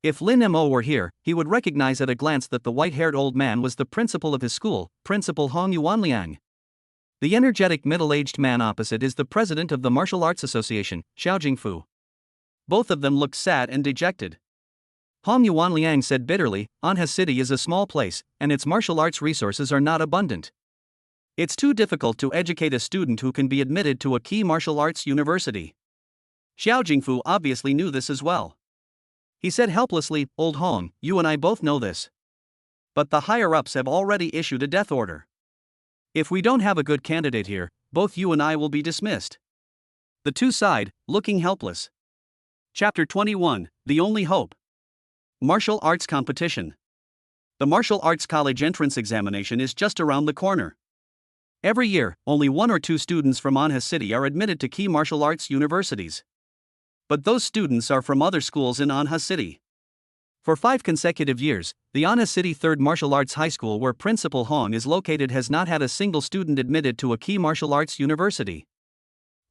If Lin Mo were here, he would recognize at a glance that the white-haired old man was the principal of his school, Principal Hong Yuanliang. The energetic middle-aged man opposite is the president of the Martial Arts Association, Xiao Jingfu. Both of them looked sad and dejected. Hong Yuanliang said bitterly, Anha City is a small place, and its martial arts resources are not abundant. It's too difficult to educate a student who can be admitted to a key martial arts university. Xiao Jingfu obviously knew this as well. He said helplessly, Old Hong, you and I both know this. But the higher-ups have already issued a death order. If we don't have a good candidate here, both you and I will be dismissed. The two sighed, looking helpless. Chapter 21, The Only Hope. Martial Arts Competition. The Martial Arts College entrance examination is just around the corner. Every year, only 1 or 2 students from Anha City are admitted to key martial arts universities. But those students are from other schools in Anha City. For 5 consecutive years, the Anha City 3rd Martial Arts High School where Principal Hong is located has not had a single student admitted to a key martial arts university.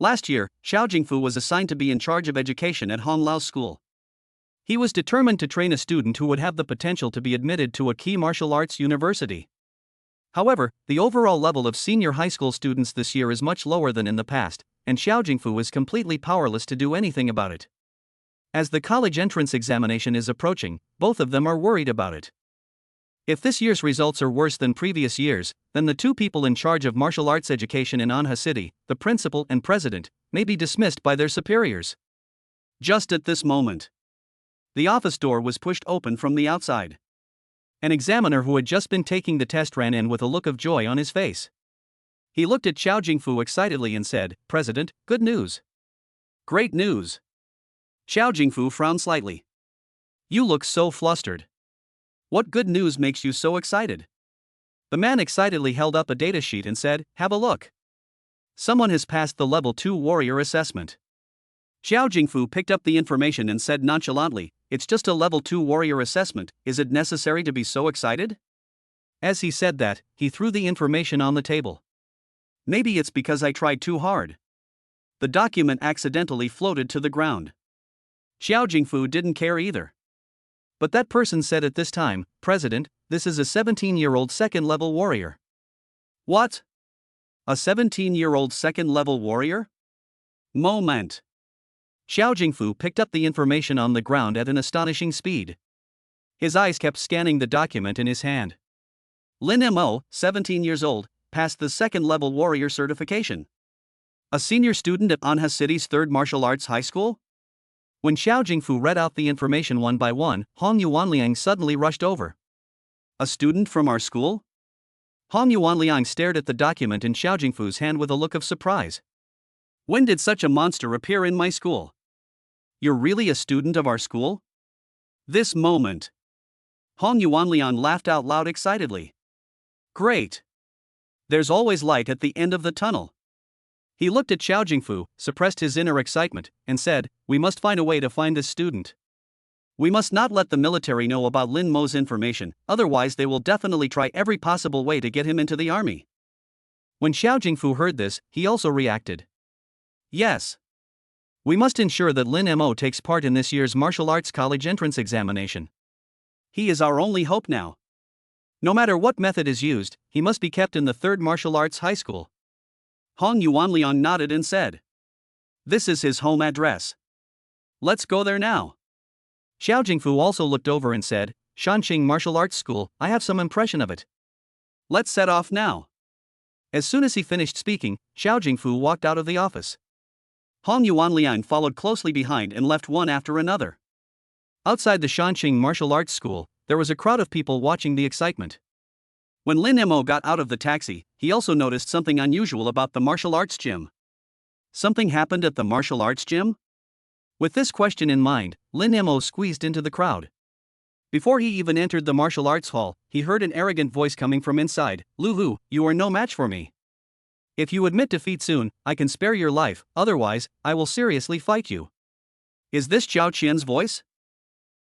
Last year, Xiao Jingfu was assigned to be in charge of education at Hong Lao's school. He was determined to train a student who would have the potential to be admitted to a key martial arts university. However, the overall level of senior high school students this year is much lower than in the past, and Xiao Jingfu is completely powerless to do anything about it. As the college entrance examination is approaching, both of them are worried about it. If this year's results are worse than previous years, then the 2 people in charge of martial arts education in Anha City, the principal and president, may be dismissed by their superiors. Just at this moment, the office door was pushed open from the outside. An examiner who had just been taking the test ran in with a look of joy on his face. He looked at Xiao Jingfu excitedly and said, President, good news. Great news. Xiao Jingfu frowned slightly. You look so flustered. What good news makes you so excited? The man excitedly held up a data sheet and said, have a look. Someone has passed the level 2 warrior assessment. Xiao Jingfu picked up the information and said nonchalantly, it's just a level 2 warrior assessment, is it necessary to be so excited? As he said that, he threw the information on the table. Maybe it's because I tried too hard. The document accidentally floated to the ground. Xiao Jingfu didn't care either. But that person said at this time, President, this is a 17-year-old second-level warrior. What? A 17-year-old second-level warrior? Moment. Xiao Jingfu picked up the information on the ground at an astonishing speed. His eyes kept scanning the document in his hand. Lin Mo, 17 years old, passed the second-level warrior certification. A senior student at Anha City's 3rd Martial Arts High School? When Xiao Jingfu read out the information one by one, Hong Yuanliang suddenly rushed over. A student from our school? Hong Yuanliang stared at the document in Xiao Jingfu's hand with a look of surprise. When did such a monster appear in my school? You're really a student of our school? This moment. Hong Yuanliang laughed out loud excitedly. Great. There's always light at the end of the tunnel. He looked at Xiao Jingfu, suppressed his inner excitement, and said, we must find a way to find this student. We must not let the military know about Lin Mo's information, otherwise they will definitely try every possible way to get him into the army. When Xiao Jingfu heard this, he also reacted. Yes. We must ensure that Lin Mo takes part in this year's martial arts college entrance examination. He is our only hope now. No matter what method is used, he must be kept in the 3rd Martial Arts High School. Hong Yuanliang nodded and said, this is his home address. Let's go there now. Xiao Jingfu also looked over and said, Shanqing Martial Arts School, I have some impression of it. Let's set off now. As soon as he finished speaking, Xiao Jingfu walked out of the office. Hong Yuanliang followed closely behind and left one after another. Outside the Shanqing Martial Arts School, there was a crowd of people watching the excitement. When Lin Mo got out of the taxi, he also noticed something unusual about the martial arts gym. Something happened at the martial arts gym? With this question in mind, Lin Mo squeezed into the crowd. Before he even entered the martial arts hall, he heard an arrogant voice coming from inside. "Lu Hu, you are no match for me. If you admit defeat soon, I can spare your life, otherwise, I will seriously fight you." Is this Zhao Qian's voice?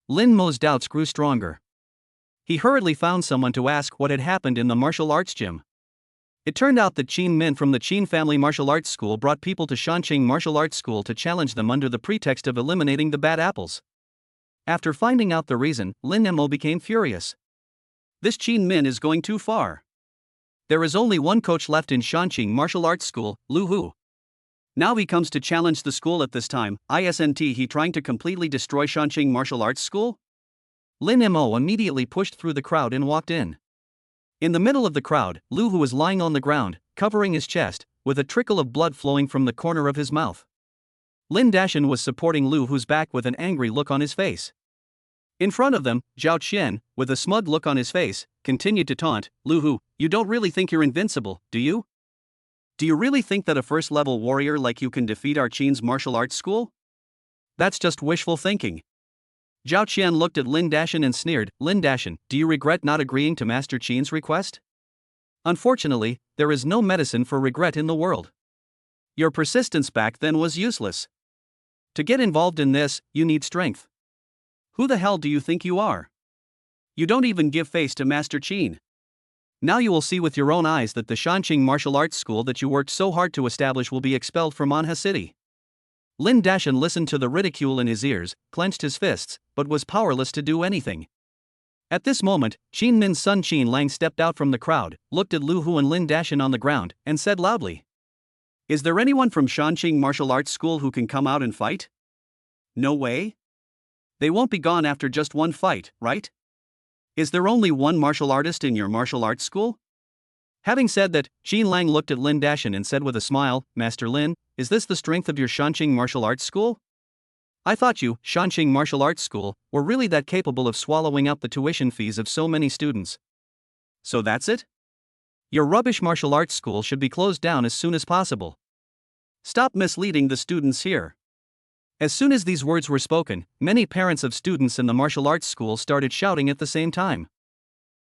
Lin Mo's doubts grew stronger. He hurriedly found someone to ask what had happened in the martial arts gym. It turned out that Qin Min from the Qin family martial arts school brought people to Shanqing martial arts school to challenge them under the pretext of eliminating the bad apples. After finding out the reason, Lin Mo became furious. This Qin Min is going too far. There is only one coach left in Shanqing martial arts school, Lu Hu. Now he comes to challenge the school at this time. Isn't he trying to completely destroy Shanqing martial arts school? Lin Mo immediately pushed through the crowd and walked in. In the middle of the crowd, Lu Hu was lying on the ground, covering his chest, with a trickle of blood flowing from the corner of his mouth. Lin Dashan was supporting Lu Hu's back with an angry look on his face. In front of them, Zhao Qian, with a smug look on his face, continued to taunt. "Lu Hu, you don't really think you're invincible, do you? Do you really think that a first-level warrior like you can defeat our Qin's martial arts school? That's just wishful thinking." Zhao Qian looked at Lin Dashan and sneered. "Lin Dashan, do you regret not agreeing to Master Qin's request? Unfortunately, there is no medicine for regret in the world. Your persistence back then was useless. To get involved in this, you need strength. Who the hell do you think you are? You don't even give face to Master Qin. Now you will see with your own eyes that the Shanqing martial arts school that you worked so hard to establish will be expelled from Anha City." Lin Dashan listened to the ridicule in his ears, clenched his fists, but was powerless to do anything. At this moment, Qin Min's son Qin Lang stepped out from the crowd, looked at Lu Hu and Lin Dashan on the ground, and said loudly, "Is there anyone from Shanqing martial arts school who can come out and fight? No way? They won't be gone after just one fight, right? Is there only one martial artist in your martial arts school?" Having said that, Qin Lang looked at Lin Dashan and said with a smile, "Master Lin, is this the strength of your Shanqing martial arts school? I thought you, Shanqing martial arts school, were really that capable of swallowing up the tuition fees of so many students. So that's it? Your rubbish martial arts school should be closed down as soon as possible. Stop misleading the students here." As soon as these words were spoken, many parents of students in the martial arts school started shouting at the same time.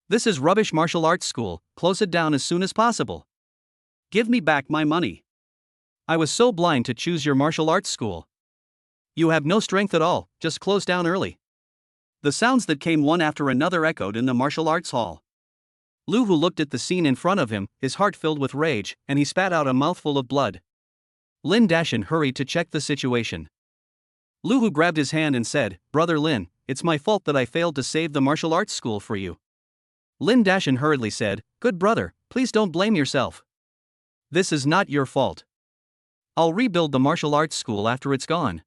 "This is rubbish martial arts school, close it down as soon as possible. Give me back my money. I was so blind to choose your martial arts school. You have no strength at all, just close down early." The sounds that came one after another echoed in the martial arts hall. Lu Hu looked at the scene in front of him, his heart filled with rage, and he spat out a mouthful of blood. Lin Dashan hurried to check the situation. Lu Hu grabbed his hand and said, "Brother Lin, it's my fault that I failed to save the martial arts school for you." Lin Dashan hurriedly said, "Good brother, please don't blame yourself. This is not your fault. I'll rebuild the martial arts school after it's gone.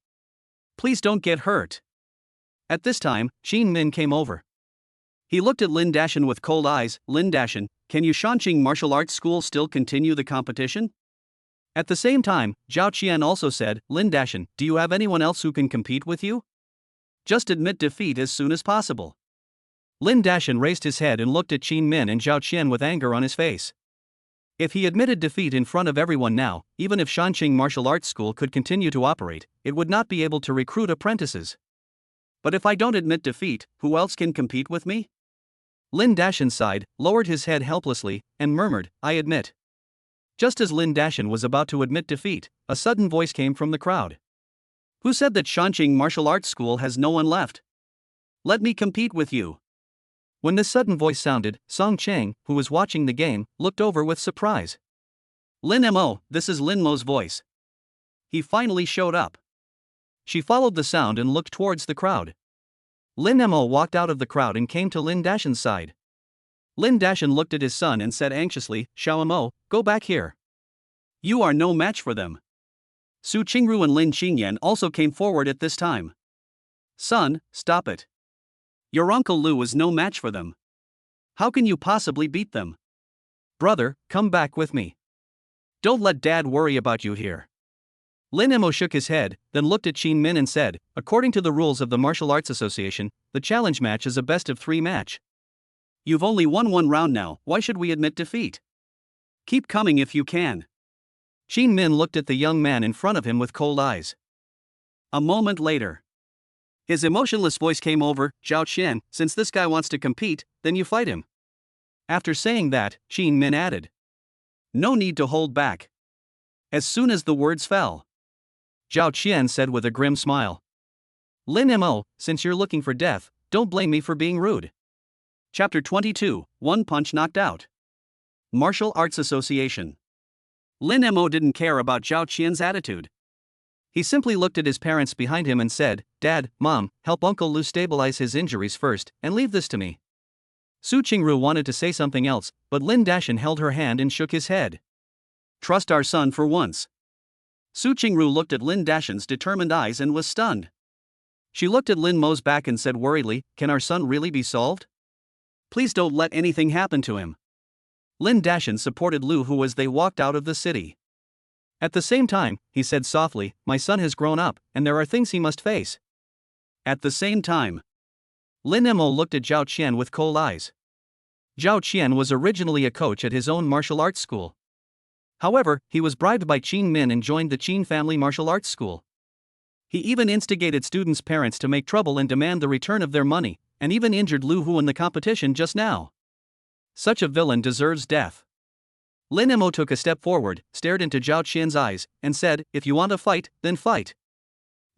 Please don't get hurt." At this time, Qin Min came over. He looked at Lin Dashan with cold eyes. "Lin Dashan, can you Shanqing martial arts school still continue the competition?" At the same time, Zhao Qian also said, "Lin Dashan, do you have anyone else who can compete with you? Just admit defeat as soon as possible." Lin Dashan raised his head and looked at Qin Min and Zhao Qian with anger on his face. If he admitted defeat in front of everyone now, even if Shanqing martial arts school could continue to operate, it would not be able to recruit apprentices. But if I don't admit defeat, who else can compete with me? Lin Dashan sighed, lowered his head helplessly, and murmured, "I admit." Just as Lin Dashan was about to admit defeat, a sudden voice came from the crowd. "Who said that Shanqing martial arts school has no one left? Let me compete with you." When this sudden voice sounded, Song Chang, who was watching the game, looked over with surprise. "Lin Mo, this is Lin Mo's voice. He finally showed up." She followed the sound and looked towards the crowd. Lin Mo walked out of the crowd and came to Lin Dashan's side. Lin Dashan looked at his son and said anxiously, "Xiao Mo, go back here. You are no match for them." Su Qingru and Lin Qingyan also came forward at this time. "Son, stop it. Your Uncle Lu is no match for them. How can you possibly beat them? Brother, come back with me. Don't let Dad worry about you here." Lin Mo shook his head, then looked at Qin Min and said, "According to the rules of the Martial Arts Association, the challenge match is a best-of-3 match. You've only won one round now, why should we admit defeat? Keep coming if you can. Qin Min looked at the young man in front of him with cold eyes. A moment later, his emotionless voice came over, Zhao Qian, since this guy wants to compete, then you fight him. After saying that, Qin Min added, no need to hold back. As soon as the words fell, Zhao Qian said with a grim smile, Lin Mo, since you're looking for death, don't blame me for being rude. Chapter 22, One Punch Knocked Out. Martial Arts Association. Lin Mo didn't care about Zhao Qian's attitude. He simply looked at his parents behind him and said, Dad, Mom, help Uncle Lu stabilize his injuries first, and leave this to me. Su Qingru wanted to say something else, but Lin Dashan held her hand and shook his head. Trust our son for once. Su Qingru looked at Lin Dashan's determined eyes and was stunned. She looked at Lin Mo's back and said worriedly, can our son really be solved? Please don't let anything happen to him. Lin Dashan supported Lu Hu as they walked out of the city. At the same time, he said softly, my son has grown up, and there are things he must face. At the same time, Lin Mo looked at Zhao Qian with cold eyes. Zhao Qian was originally a coach at his own martial arts school. However, he was bribed by Qin Min and joined the Qin family martial arts school. He even instigated students' parents to make trouble and demand the return of their money, and even injured Lu Hu in the competition just now. Such a villain deserves death. Lin Mo took a step forward, stared into Zhao Qian's eyes, and said, if you want to fight, then fight.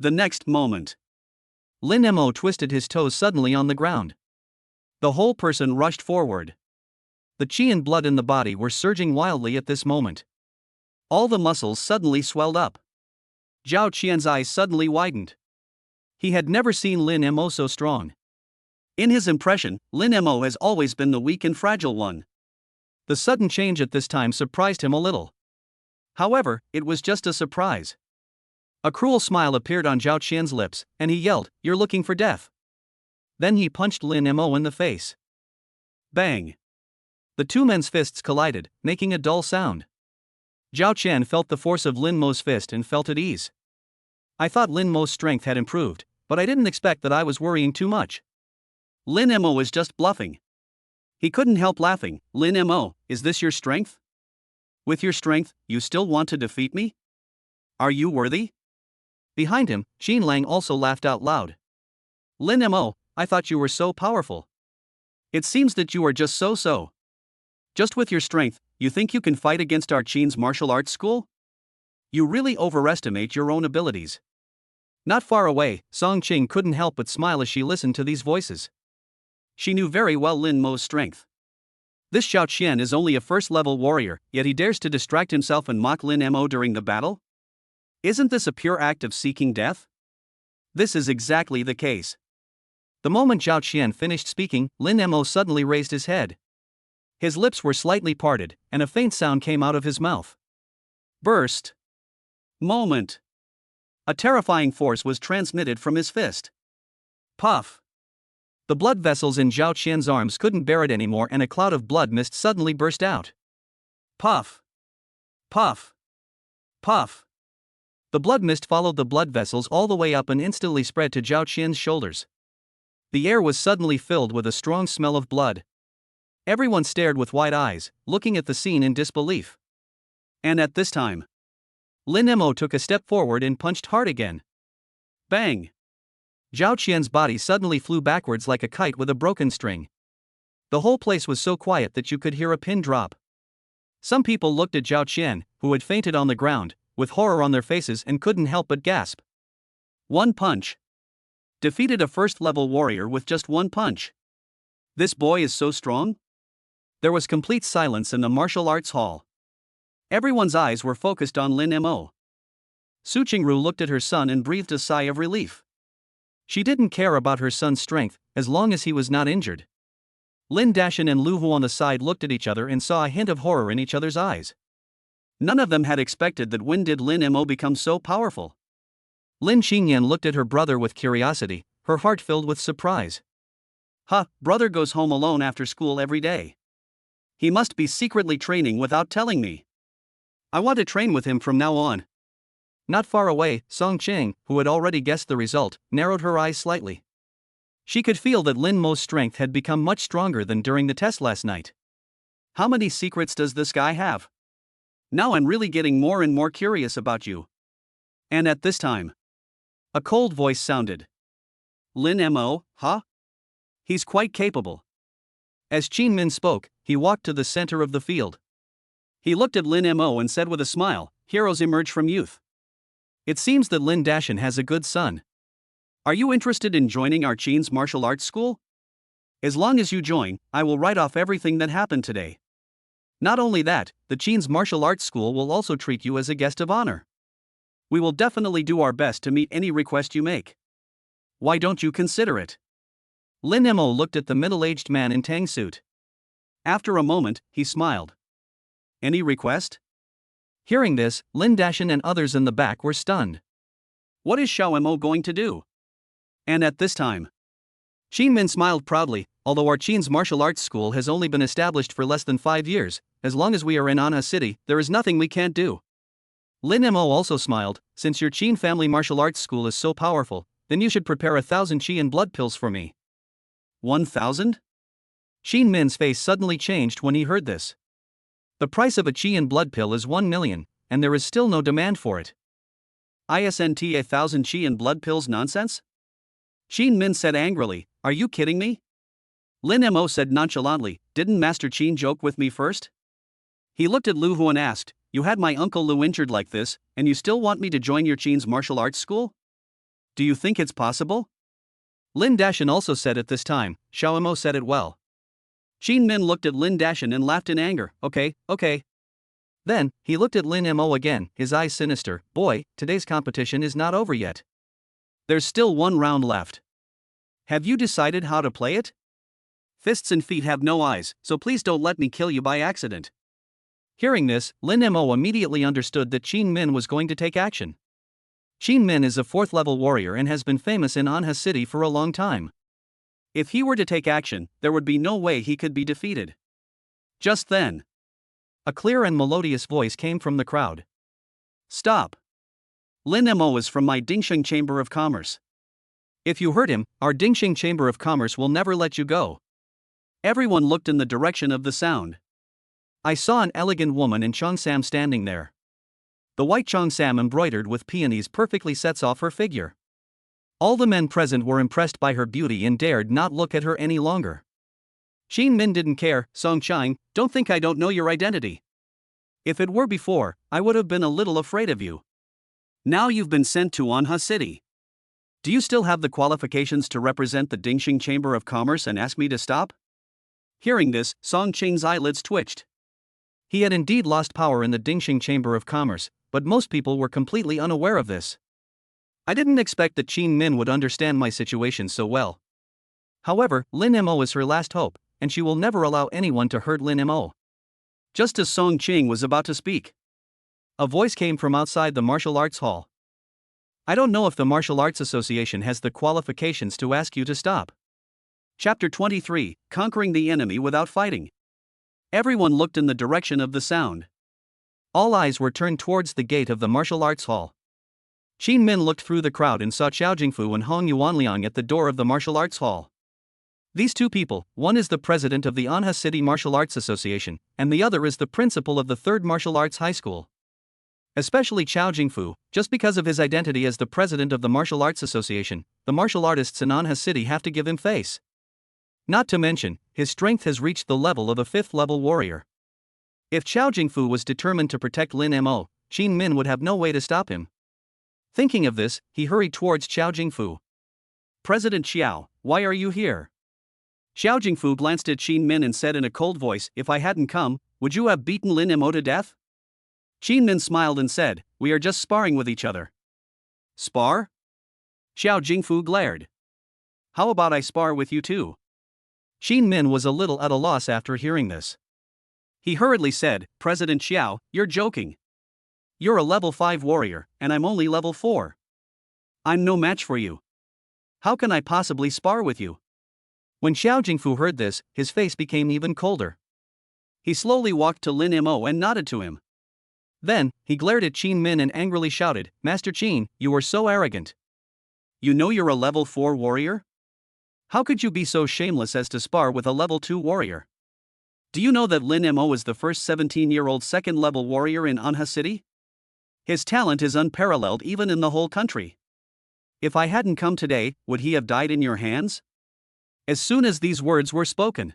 The next moment, Lin Mo twisted his toes suddenly on the ground. The whole person rushed forward. The qi and blood in the body were surging wildly at this moment. All the muscles suddenly swelled up. Zhao Qian's eyes suddenly widened. He had never seen Lin Mo so strong. In his impression, Lin Mo has always been the weak and fragile one. The sudden change at this time surprised him a little. However, it was just a surprise. A cruel smile appeared on Zhao Qian's lips, and he yelled, you're looking for death. Then he punched Lin Mo in the face. Bang! The two men's fists collided, making a dull sound. Zhao Qian felt the force of Lin Mo's fist and felt at ease. I thought Lin Mo's strength had improved, but I didn't expect that I was worrying too much. Lin Mo was just bluffing. He couldn't help laughing. Lin Mo, is this your strength? With your strength, you still want to defeat me? Are you worthy? Behind him, Qin Lang also laughed out loud. Lin Mo, I thought you were so powerful. It seems that you are just so. Just with your strength, you think you can fight against our Qin's martial arts school? You really overestimate your own abilities. Not far away, Song Qing couldn't help but smile as she listened to these voices. She knew very well Lin Mo's strength. This Zhao Qian is only a first-level warrior, yet he dares to distract himself and mock Lin Mo during the battle? Isn't this a pure act of seeking death? This is exactly the case. The moment Zhao Qian finished speaking, Lin Mo suddenly raised his head. His lips were slightly parted, and a faint sound came out of his mouth. Burst. Moment. A terrifying force was transmitted from his fist. Puff. The blood vessels in Zhao Qian's arms couldn't bear it anymore and a cloud of blood mist suddenly burst out. Puff. Puff. Puff. The blood mist followed the blood vessels all the way up and instantly spread to Zhao Qian's shoulders. The air was suddenly filled with a strong smell of blood. Everyone stared with wide eyes, looking at the scene in disbelief. And at this time, Lin Mo took a step forward and punched hard again. Bang! Zhao Qian's body suddenly flew backwards like a kite with a broken string. The whole place was so quiet that you could hear a pin drop. Some people looked at Zhao Qian, who had fainted on the ground, with horror on their faces and couldn't help but gasp. One punch. Defeated a first-level warrior with just one punch. This boy is so strong? There was complete silence in the martial arts hall. Everyone's eyes were focused on Lin Mo. Su Qingru looked at her son and breathed a sigh of relief. She didn't care about her son's strength, as long as he was not injured. Lin Dashan and Lu Hu on the side looked at each other and saw a hint of horror in each other's eyes. None of them had expected that when did Lin Mo become so powerful. Lin Xingyan looked at her brother with curiosity, her heart filled with surprise. Brother goes home alone after school every day. He must be secretly training without telling me. I want to train with him from now on. Not far away, Song Qing, who had already guessed the result, narrowed her eyes slightly. She could feel that Lin Mo's strength had become much stronger than during the test last night. How many secrets does this guy have? Now I'm really getting more and more curious about you. And at this time, a cold voice sounded. Lin Mo, huh? He's quite capable. As Qin Min spoke, he walked to the center of the field. He looked at Lin Mo and said with a smile, heroes emerge from youth. It seems that Lin Dashan has a good son. Are you interested in joining our Qin's martial arts school? As long as you join, I will write off everything that happened today. Not only that, the Qin's martial arts school will also treat you as a guest of honor. We will definitely do our best to meet any request you make. Why don't you consider it? Lin Mo looked at the middle-aged man in tang suit. After a moment, he smiled. Any request? Hearing this, Lin Dashan and others in the back were stunned. What is Xiao Mo going to do? And at this time, Qin Min smiled proudly. Although our Qin's martial arts school has only been established for less than 5 years, as long as we are in Anha City, there is nothing we can't do. Lin Mo also smiled. Since your Qin family martial arts school is so powerful, then you should prepare 1,000 Qi and blood pills for me. 1,000? Qin Min's face suddenly changed when he heard this. The price of a Qi and blood pill is 1 million, and there is still no demand for it. Isn't 1,000 Qi and blood pills nonsense? Qin Min said angrily, are you kidding me? Lin Mo said nonchalantly, didn't Master Qin joke with me first? He looked at Lu Hu and asked, you had my uncle Lu injured like this, and you still want me to join your Qin's martial arts school? Do you think it's possible? Lin Dashan also said at this time. Xiao Mo said it well. Qin Min looked at Lin Dashan and laughed in anger, okay. Then, he looked at Lin Mo again, his eyes sinister. Boy, today's competition is not over yet. There's still one round left. Have you decided how to play it? Fists and feet have no eyes, so please don't let me kill you by accident. Hearing this, Lin Mo immediately understood that Qin Min was going to take action. Qin Min is a 4th-level warrior and has been famous in Anha City for a long time. If he were to take action, there would be no way he could be defeated. Just then, a clear and melodious voice came from the crowd. Stop. Lin Mo is from my Dingxing Chamber of Commerce. If you hurt him, our Dingxing Chamber of Commerce will never let you go. Everyone looked in the direction of the sound. I saw an elegant woman in cheongsam standing there. The white cheongsam embroidered with peonies perfectly sets off her figure. All the men present were impressed by her beauty and dared not look at her any longer. Qin Min didn't care. Song Chang, don't think I don't know your identity. If it were before, I would have been a little afraid of you. Now you've been sent to Anha City. Do you still have the qualifications to represent the Dingxing Chamber of Commerce and ask me to stop? Hearing this, Song Qing's eyelids twitched. He had indeed lost power in the Dingxing Chamber of Commerce, but most people were completely unaware of this. I didn't expect that Qin Min would understand my situation so well. However, Lin Mo is her last hope, and she will never allow anyone to hurt Lin Mo. Just as Song Qing was about to speak, a voice came from outside the martial arts hall. I don't know if the Martial Arts Association has the qualifications to ask you to stop. Chapter 23, Conquering the Enemy Without Fighting. Everyone looked in the direction of the sound. All eyes were turned towards the gate of the martial arts hall. Qin Min looked through the crowd and saw Qiao Jingfu and Hong Yuanliang at the door of the martial arts hall. These two people, one is the president of the Anha City Martial Arts Association, and the other is the principal of the 3rd Martial Arts High School. Especially Qiao Jingfu, just because of his identity as the president of the Martial Arts Association, the martial artists in Anha City have to give him face. Not to mention, his strength has reached the level of a 5th-level warrior. If Qiao Jingfu was determined to protect Lin Mo, Qin Min would have no way to stop him. Thinking of this, he hurried towards Qiao Jingfu. President Xiao, why are you here? Xiao Jingfu glanced at Qin Min and said in a cold voice, if I hadn't come, would you have beaten Lin Mo to death? Qin Min smiled and said, we are just sparring with each other. Spar? Xiao Jingfu glared. How about I spar with you too? Qin Min was a little at a loss after hearing this. He hurriedly said, President Xiao, you're joking. You're a level 5 warrior, and I'm only level 4. I'm no match for you. How can I possibly spar with you? When Xiao Jingfu heard this, his face became even colder. He slowly walked to Lin Mo and nodded to him. Then, he glared at Qin Min and angrily shouted, Master Qin, you are so arrogant. You know you're a level 4 warrior? How could you be so shameless as to spar with a level 2 warrior? Do you know that Lin Mo is the first 17-year-old second-level warrior in Anha City? His talent is unparalleled even in the whole country. If I hadn't come today, would he have died in your hands? As soon as these words were spoken,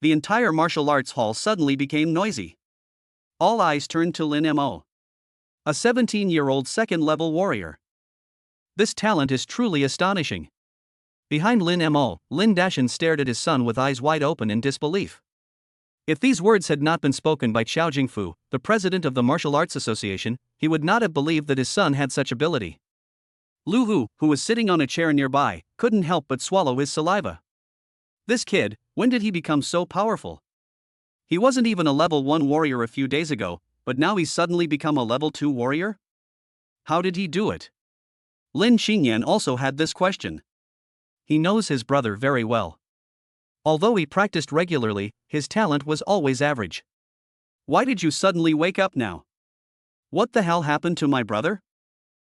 the entire martial arts hall suddenly became noisy. All eyes turned to Lin Mo, a 17-year-old second-level warrior. This talent is truly astonishing. Behind Lin Mo, Lin Dashan stared at his son with eyes wide open in disbelief. If these words had not been spoken by Qiao Jingfu, the president of the Martial Arts Association, he would not have believed that his son had such ability. Lu Hu, who was sitting on a chair nearby, couldn't help but swallow his saliva. This kid, when did he become so powerful? He wasn't even a level 1 warrior a few days ago, but now he's suddenly become a level 2 warrior? How did he do it? Lin Xingyan also had this question. He knows his brother very well. Although he practiced regularly, his talent was always average. Why did you suddenly wake up now? What the hell happened to my brother?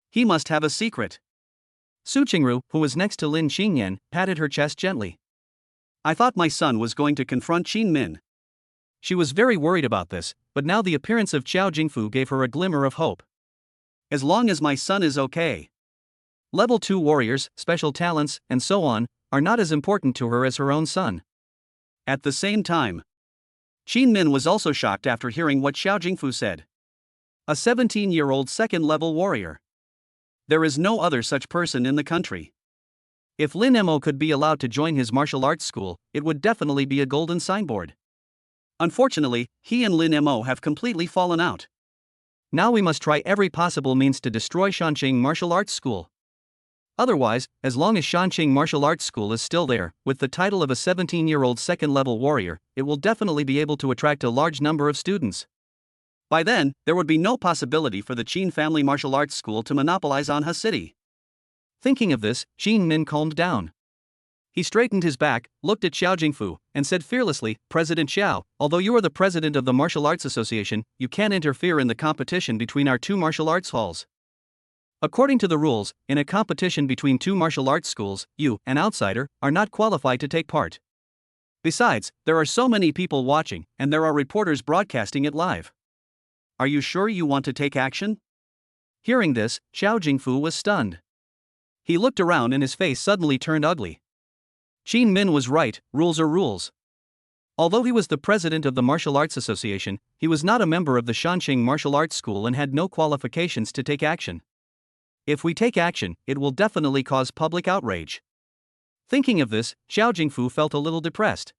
He must have a secret. Su Qingru, who was next to Lin Xingyan, patted her chest gently. I thought my son was going to confront Qin Min. She was very worried about this, but now the appearance of Qiao Jingfu gave her a glimmer of hope. As long as my son is okay. Level 2 warriors, special talents, and so on, are not as important to her as her own son. At the same time, Qin Min was also shocked after hearing what Qiao Jingfu said. A 17-year-old second-level warrior. There is no other such person in the country. If Lin Mo could be allowed to join his martial arts school, it would definitely be a golden signboard. Unfortunately, he and Lin Mo have completely fallen out. Now we must try every possible means to destroy Shanqing Martial Arts School. Otherwise, as long as Shanqing Martial Arts School is still there, with the title of a 17-year-old second-level warrior, it will definitely be able to attract a large number of students. By then, there would be no possibility for the Qin family martial arts school to monopolize Anha City. Thinking of this, Qin Min calmed down. He straightened his back, looked at Qiao Jingfu, and said fearlessly, President Qiao, although you are the president of the Martial Arts Association, you can't interfere in the competition between our two martial arts halls. According to the rules, in a competition between two martial arts schools, you, an outsider, are not qualified to take part. Besides, there are so many people watching, and there are reporters broadcasting it live. Are you sure you want to take action? Hearing this, Qiao Jingfu was stunned. He looked around and his face suddenly turned ugly. Qin Min was right, rules are rules. Although he was the president of the Martial Arts Association, he was not a member of the Shanqing Martial Arts School and had no qualifications to take action. If we take action, it will definitely cause public outrage. Thinking of this, Qiao Jingfu felt a little depressed.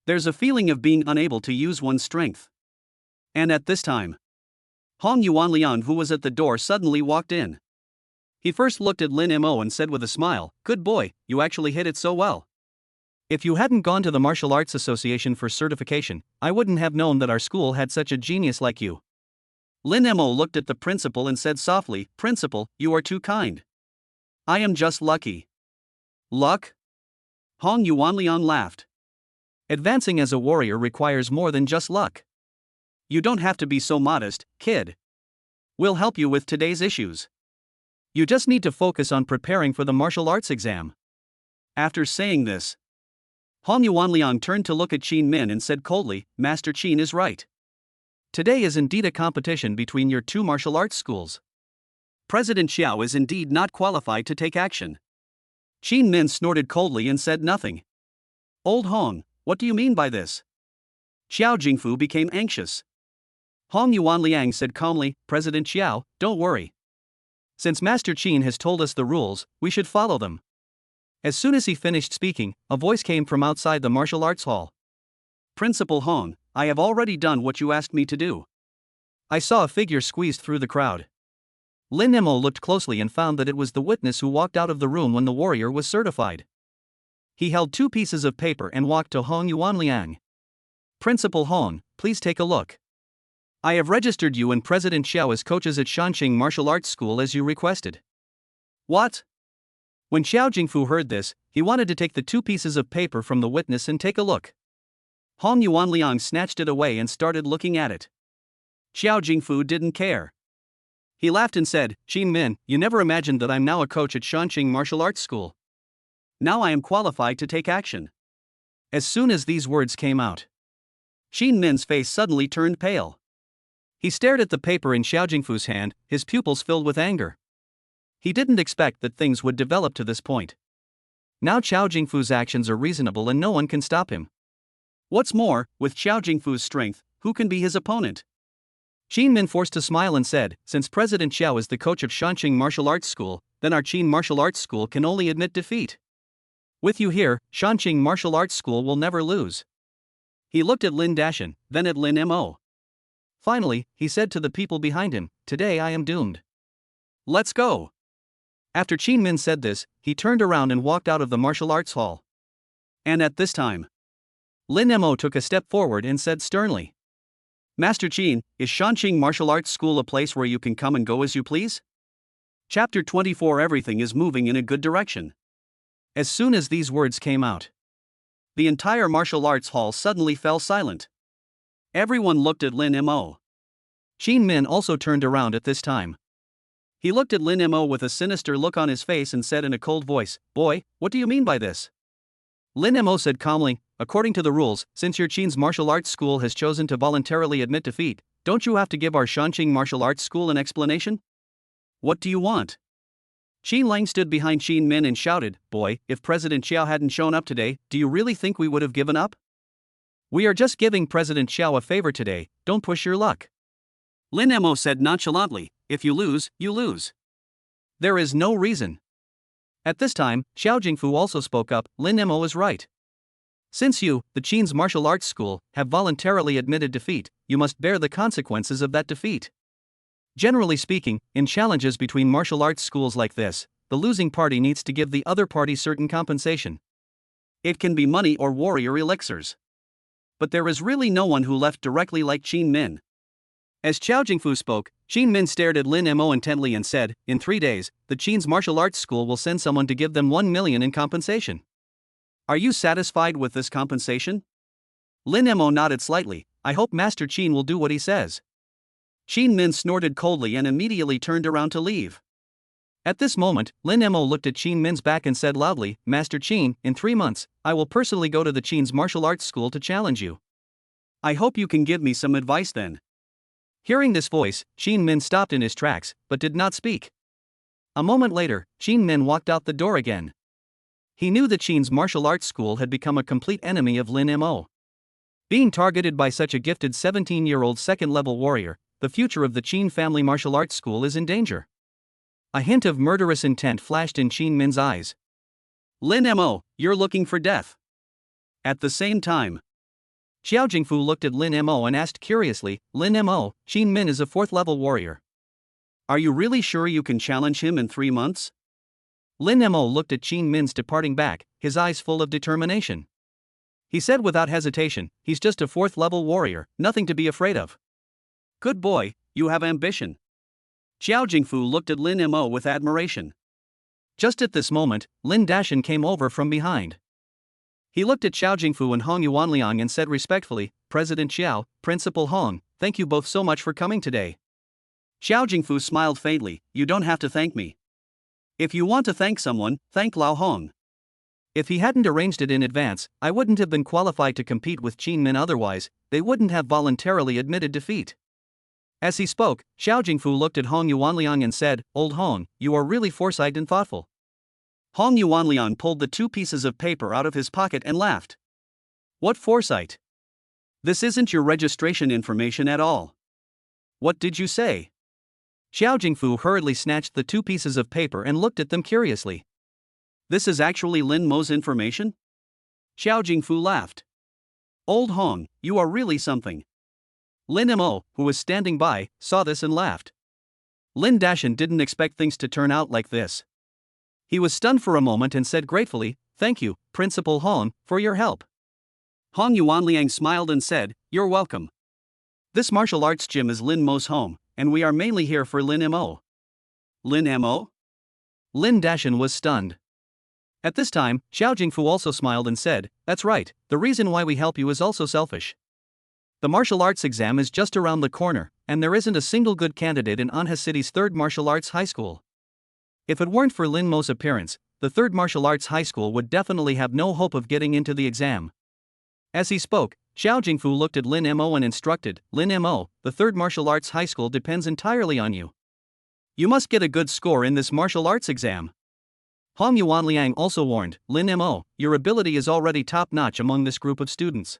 There's a feeling of being unable to use one's strength. And at this time, Hong Yuanliang, who was at the door, suddenly walked in. He first looked at Lin Mo and said with a smile, "Good boy, you actually hit it so well. If you hadn't gone to the Martial Arts Association for certification, I wouldn't have known that our school had such a genius like you." Lin Mo looked at the principal and said softly, "Principal, you are too kind. I am just lucky." Luck? Hong Yuanliang laughed. Advancing as a warrior requires more than just luck. You don't have to be so modest, kid. We'll help you with today's issues. You just need to focus on preparing for the martial arts exam. After saying this, Hong Yuanliang turned to look at Qin Min and said coldly, "Master Qin is right. Today is indeed a competition between your two martial arts schools. President Qiao is indeed not qualified to take action." Qin Min snorted coldly and said nothing. "Old Hong, what do you mean by this?" Qiao Jingfu became anxious. Hong Yuanliang said calmly, "President Qiao, don't worry. Since Master Qin has told us the rules, we should follow them." As soon as he finished speaking, a voice came from outside the martial arts hall. "Principal Hong, I have already done what you asked me to do." I saw a figure squeezed through the crowd. Lin Mo looked closely and found that it was the witness who walked out of the room when the warrior was certified. He held two pieces of paper and walked to Hong Yuanliang. "Principal Hong, please take a look. I have registered you and President Qiao as coaches at Shanqing Martial Arts School as you requested." "What?" When Qiao Jingfu heard this, he wanted to take the two pieces of paper from the witness and take a look. Hong Yuanliang snatched it away and started looking at it. Qiao Jingfu didn't care. He laughed and said, "Qin Min, you never imagined that I'm now a coach at Shanqing Martial Arts School." Now I am qualified to take action. As soon as these words came out, Qin Min's face suddenly turned pale. he stared at the paper in Xiao Jingfu's hand, his pupils filled with anger. He didn't expect that things would develop to this point. Now Xiao Jingfu's actions are reasonable and no one can stop him. What's more, with Xiao Jingfu's strength, who can be his opponent? Qin Min forced a smile and said, since President Xiao is the coach of Shanqing Martial Arts School, then our Qin Martial Arts School can only admit defeat. With you here, Shanqing Martial Arts School will never lose. He looked at Lin Dashan, then at Lin Mo. Finally, he said to the people behind him, today I am doomed. Let's go. After Qin Min said this, he turned around and walked out of the martial arts hall. And at this time, Lin Mo took a step forward and said sternly, Master Qin, is Shanqing Martial Arts School a place where you can come and go as you please? Chapter 24. Everything is moving in a good direction. As soon as these words came out, the entire martial arts hall suddenly fell silent. Everyone looked at Lin Mo. Qin Min also turned around at this time. He looked at Lin Mo with a sinister look on his face and said in a cold voice, Boy, what do you mean by this? Lin Mo said calmly, according to the rules, since your Qin's martial arts school has chosen to voluntarily admit defeat, don't you have to give our Shanqing Martial Arts School an explanation? What do you want? Qin Lang stood behind Qin Min and shouted, Boy, if President Xiao hadn't shown up today, do you really think we would have given up? We are just giving President Xiao a favor today, don't push your luck. Lin Mo said nonchalantly, if you lose, you lose. There is no reason. At this time, Xiao Jingfu also spoke up, Lin Mo is right. Since you, the Qin's martial arts school, have voluntarily admitted defeat, you must bear the consequences of that defeat. Generally speaking, in challenges between martial arts schools like this, the losing party needs to give the other party certain compensation. It can be money or warrior elixirs. But there is really no one who left directly like Qin Min. As Xiao Jingfu spoke, Qin Min stared at Lin Mo intently and said, in 3 days, the Qin's martial arts school will send someone to give them 1 million in compensation. Are you satisfied with this compensation? Lin Mo nodded slightly, I hope Master Qin will do what he says. Qin Min snorted coldly and immediately turned around to leave. At this moment, Lin Mo looked at Qin Min's back and said loudly, Master Qin, in 3 months, I will personally go to the Qin's martial arts school to challenge you. I hope you can give me some advice then. Hearing this voice, Qin Min stopped in his tracks, but did not speak. A moment later, Qin Min walked out the door again. He knew that Qin's martial arts school had become a complete enemy of Lin Mo. Being targeted by such a gifted 17-year-old second-level warrior, the future of the Qin family martial arts school is in danger. A hint of murderous intent flashed in Qin Min's eyes. Lin Mo, you're looking for death. At the same time, Xiao Jingfu looked at Lin Mo and asked curiously, Lin Mo, Qin Min is a 4th-level warrior. Are you really sure you can challenge him in 3 months? Lin Mo looked at Qin Min's departing back, his eyes full of determination. He said without hesitation, he's just a 4th-level warrior, nothing to be afraid of. Good boy, you have ambition. Xiao Jingfu looked at Lin Mo with admiration. Just at this moment, Lin Dashan came over from behind. He looked at Xiao Jingfu and Hong Yuanliang and said respectfully, President Xiao, Principal Hong, thank you both so much for coming today. Xiao Jingfu smiled faintly, you don't have to thank me. If you want to thank someone, thank Lao Hong. If he hadn't arranged it in advance, I wouldn't have been qualified to compete with Qin Min, otherwise, they wouldn't have voluntarily admitted defeat. As he spoke, Xiao Jingfu looked at Hong Yuanliang and said, Old Hong, you are really foresight and thoughtful. Hong Yuanliang pulled the 2 pieces of paper out of his pocket and laughed. What foresight? This isn't your registration information at all. What did you say? Xiao Jingfu hurriedly snatched the 2 pieces of paper and looked at them curiously. This is actually Lin Mo's information? Xiao Jingfu laughed. Old Hong, you are really something. Lin Mo, who was standing by, saw this and laughed. Lin Dashan didn't expect things to turn out like this. He was stunned for a moment and said gratefully, Thank you, Principal Hong, for your help. Hong Yuanliang smiled and said, You're welcome. This martial arts gym is Lin Mo's home, and we are mainly here for Lin Mo. Lin Mo? Lin Dashan was stunned. At this time, Xiao Jingfu also smiled and said, That's right, the reason why we help you is also selfish. The martial arts exam is just around the corner, and there isn't a single good candidate in Anha City's 3rd martial arts high school. If it weren't for Lin Mo's appearance, the third martial arts high school would definitely have no hope of getting into the exam. As he spoke, Xiao Jingfu looked at Lin Mo and instructed, Lin Mo, the third martial arts high school depends entirely on you. You must get a good score in this martial arts exam. Hong Yuanliang also warned, Lin Mo, your ability is already top-notch among this group of students.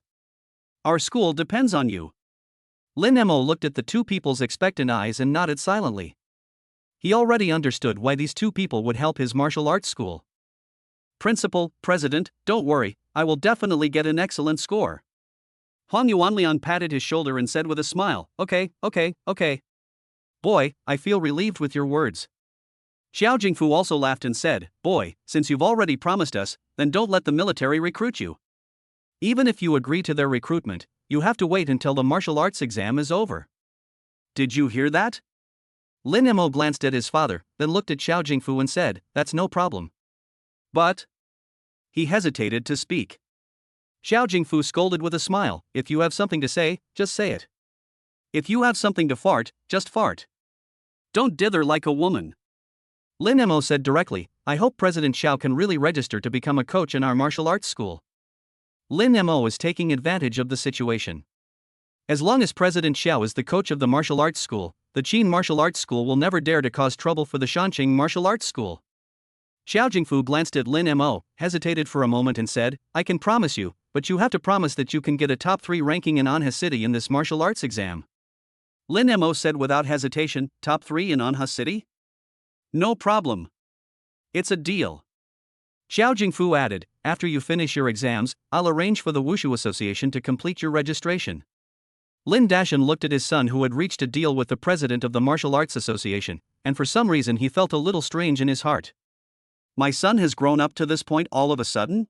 Our school depends on you. Lin Mo looked at the two people's expectant eyes and nodded silently. He already understood why these two people would help his martial arts school. Principal, President, don't worry, I will definitely get an excellent score. Hong Yuanliang patted his shoulder and said with a smile, okay. Boy, I feel relieved with your words. Xiao Jingfu also laughed and said, boy, since you've already promised us, then don't let the military recruit you. Even if you agree to their recruitment, you have to wait until the martial arts exam is over. Did you hear that? Lin Mo glanced at his father, then looked at Xiao Jingfu and said, that's no problem. But he hesitated to speak. Xiao Jingfu scolded with a smile, if you have something to say, just say it. If you have something to fart, just fart. Don't dither like a woman. Lin Mo said directly, I hope President Xiao can really register to become a coach in our martial arts school. Lin Mo is taking advantage of the situation. As long as President Xiao is the coach of the martial arts school, the Qin martial arts school will never dare to cause trouble for the Shanqing martial arts school. Xiao Jingfu glanced at Lin Mo, hesitated for a moment and said, I can promise you, but you have to promise that you can get a top 3 ranking in Anha City in this martial arts exam. Lin Mo said without hesitation, top 3 in Anha City? No problem. It's a deal. Xiao Jingfu added, after you finish your exams, I'll arrange for the Wushu Association to complete your registration. Lin Dashan looked at his son who had reached a deal with the president of the Martial Arts Association, and for some reason he felt a little strange in his heart. My son has grown up to this point all of a sudden?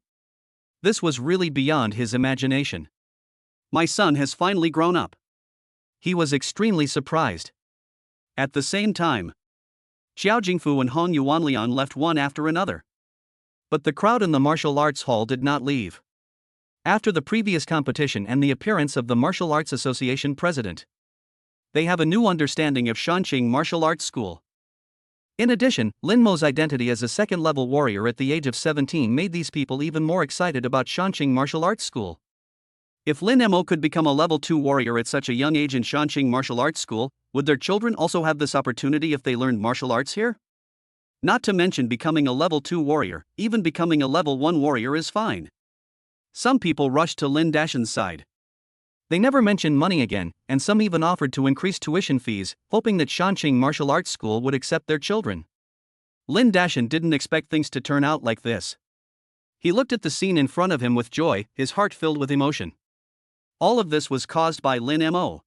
This was really beyond his imagination. My son has finally grown up. He was extremely surprised. At the same time, Xiao Jingfu and Hong Yuanliang left one after another. But the crowd in the martial arts hall did not leave. After the previous competition and the appearance of the Martial Arts Association president, they have a new understanding of Shanqing Martial Arts School. In addition, Lin Mo's identity as a second-level warrior at the age of 17 made these people even more excited about Shanqing Martial Arts School. If Lin Mo could become a level 2 warrior at such a young age in Shanqing Martial Arts School, would their children also have this opportunity if they learned martial arts here? Not to mention becoming a level 2 warrior, even becoming a level 1 warrior is fine. Some people rushed to Lin Dashan's side. They never mentioned money again, and some even offered to increase tuition fees, hoping that Shanqing Martial Arts School would accept their children. Lin Dashan didn't expect things to turn out like this. He looked at the scene in front of him with joy, his heart filled with emotion. All of this was caused by Lin Mo.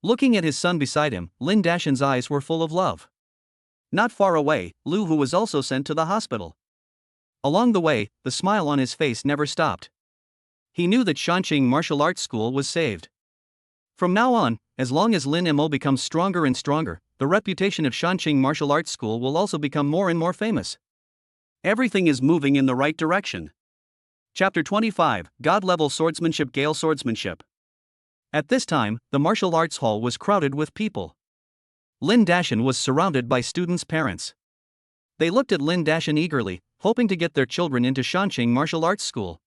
Looking at his son beside him, Lin Dashan's eyes were full of love. Not far away, Lu Hu was also sent to the hospital. Along the way, the smile on his face never stopped. He knew that Shanqing Martial Arts School was saved. From now on, as long as Lin Mo becomes stronger and stronger, the reputation of Shanqing Martial Arts School will also become more and more famous. Everything is moving in the right direction. Chapter 25, God-Level Swordsmanship Gale Swordsmanship. At this time, the martial arts hall was crowded with people. Lin Dashan was surrounded by students' parents. They looked at Lin Dashan eagerly, hoping to get their children into Shanqing Martial Arts School.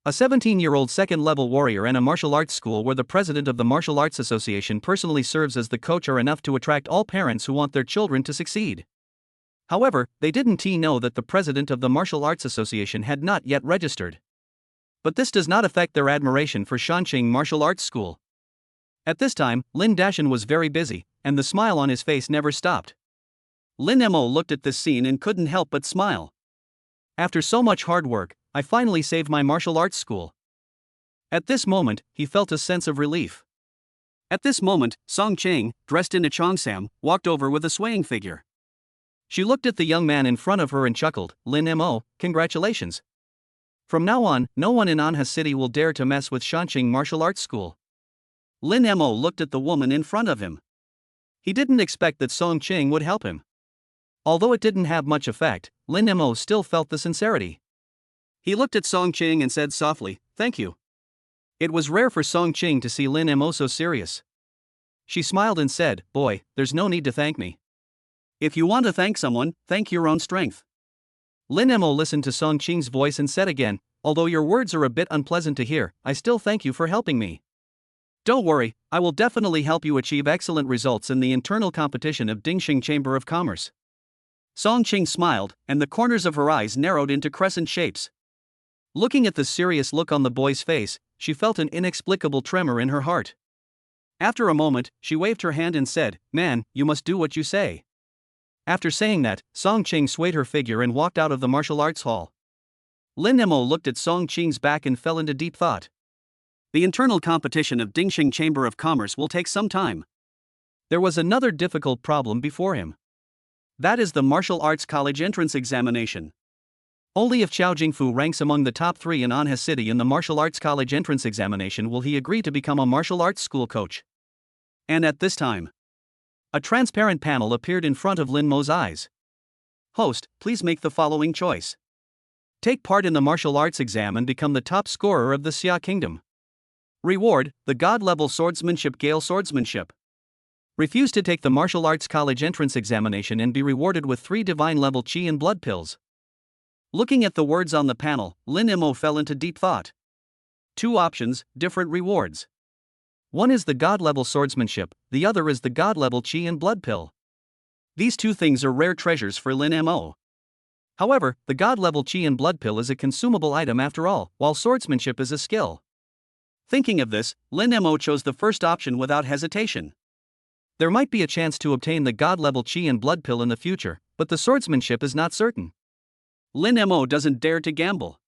A 17-year-old second-level warrior and a martial arts school where the president of the Martial Arts Association personally serves as the coach are enough to attract all parents who want their children to succeed. However, they didn't know that the president of the Martial Arts Association had not yet registered. But this does not affect their admiration for Shanqing Martial Arts School. At this time, Lin Dashan was very busy, and the smile on his face never stopped. Lin Mo looked at this scene and couldn't help but smile. After so much hard work, I finally saved my martial arts school. At this moment, he felt a sense of relief. At this moment, Song Cheng, dressed in a cheongsam, walked over with a swaying figure. She looked at the young man in front of her and chuckled, Lin Mo, congratulations. From now on, no one in Anha City will dare to mess with Shanqing Martial Arts School. Lin Mo looked at the woman in front of him. He didn't expect that Song Cheng would help him. Although it didn't have much effect, Lin Mo still felt the sincerity. He looked at Song Cheng and said softly, thank you. It was rare for Song Cheng to see Lin Mo so serious. She smiled and said, boy, there's no need to thank me. If you want to thank someone, thank your own strength. Lin Mo listened to Song Qing's voice and said again, "Although your words are a bit unpleasant to hear, I still thank you for helping me. Don't worry, I will definitely help you achieve excellent results in the internal competition of Dingxing Chamber of Commerce." Song Qing smiled, and the corners of her eyes narrowed into crescent shapes. Looking at the serious look on the boy's face, she felt an inexplicable tremor in her heart. After a moment, she waved her hand and said, "Man, you must do what you say." After saying that, Song Qing swayed her figure and walked out of the martial arts hall. Lin Mo looked at Song Qing's back and fell into deep thought. The internal competition of Dingxing Chamber of Commerce will take some time. There was another difficult problem before him. That is the martial arts college entrance examination. Only if Xiao Jingfu ranks among the top 3 in Anha City in the martial arts college entrance examination will he agree to become a martial arts school coach. And at this time, a transparent panel appeared in front of Lin Mo's eyes. "Host, please make the following choice. Take part in the martial arts exam and become the top scorer of the Xia Kingdom. Reward, the God-level swordsmanship Gale swordsmanship. Refuse to take the martial arts college entrance examination and be rewarded with 3 divine-level qi and blood pills." Looking at the words on the panel, Lin Mo fell into deep thought. 2 options, different rewards. One is the God-level swordsmanship, the other is the God-level qi and blood pill. These 2 things are rare treasures for Lin Mo. However, the God-level qi and blood pill is a consumable item after all, while swordsmanship is a skill. Thinking of this, Lin Mo chose the first option without hesitation. There might be a chance to obtain the God-level qi and blood pill in the future, but the swordsmanship is not certain. Lin Mo doesn't dare to gamble.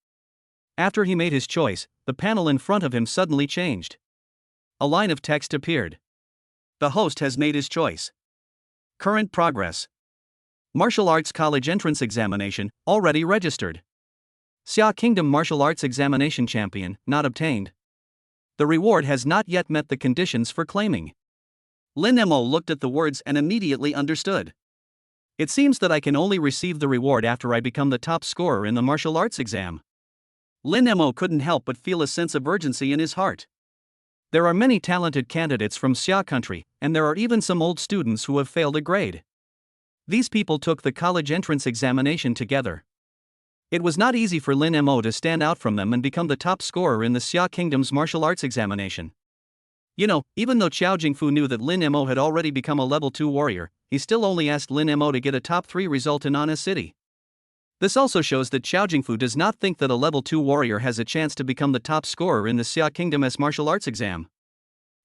After he made his choice, the panel in front of him suddenly changed. A line of text appeared. The host has made his choice. Current progress. Martial Arts College Entrance Examination, already registered. Xia Kingdom Martial Arts Examination Champion, not obtained. The reward has not yet met the conditions for claiming. Lin Mo looked at the words and immediately understood. It seems that I can only receive the reward after I become the top scorer in the martial arts exam. Lin Mo couldn't help but feel a sense of urgency in his heart. There are many talented candidates from Xia country, and there are even some old students who have failed a grade. These people took the college entrance examination together. It was not easy for Lin Mo to stand out from them and become the top scorer in the Xia Kingdom's martial arts examination. Even though Xiao Jingfu knew that Lin Mo had already become a level 2 warrior, he still only asked Lin Mo to get a top 3 result in Anha City. This also shows that Xiao Jingfu does not think that a level 2 warrior has a chance to become the top scorer in the Xia Kingdom's martial arts exam.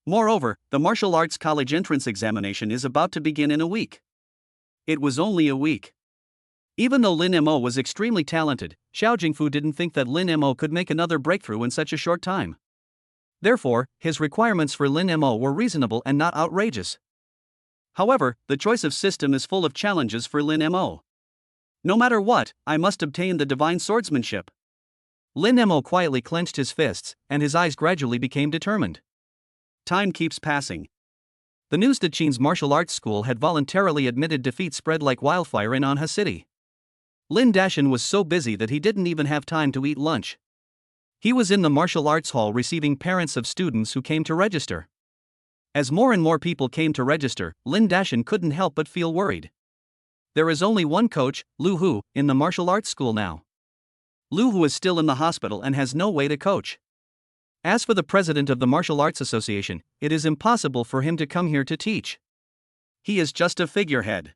Moreover, the martial arts college entrance examination is about to begin in a week. It was only a week. Even though Lin Mo was extremely talented, Xiao Jingfu didn't think that Lin Mo could make another breakthrough in such a short time. Therefore, his requirements for Lin Mo were reasonable and not outrageous. However, the choice of system is full of challenges for Lin Mo. No matter what, I must obtain the divine swordsmanship. Lin Mo quietly clenched his fists, and his eyes gradually became determined. Time keeps passing. The news that Qin's martial arts school had voluntarily admitted defeat spread like wildfire in Anha City. Lin Dashan was so busy that he didn't even have time to eat lunch. He was in the martial arts hall receiving parents of students who came to register. As more and more people came to register, Lin Dashan couldn't help but feel worried. There is only one coach, Lu Hu, in the martial arts school now. Lu Hu is still in the hospital and has no way to coach. As for the president of the Martial Arts Association, it is impossible for him to come here to teach. He is just a figurehead.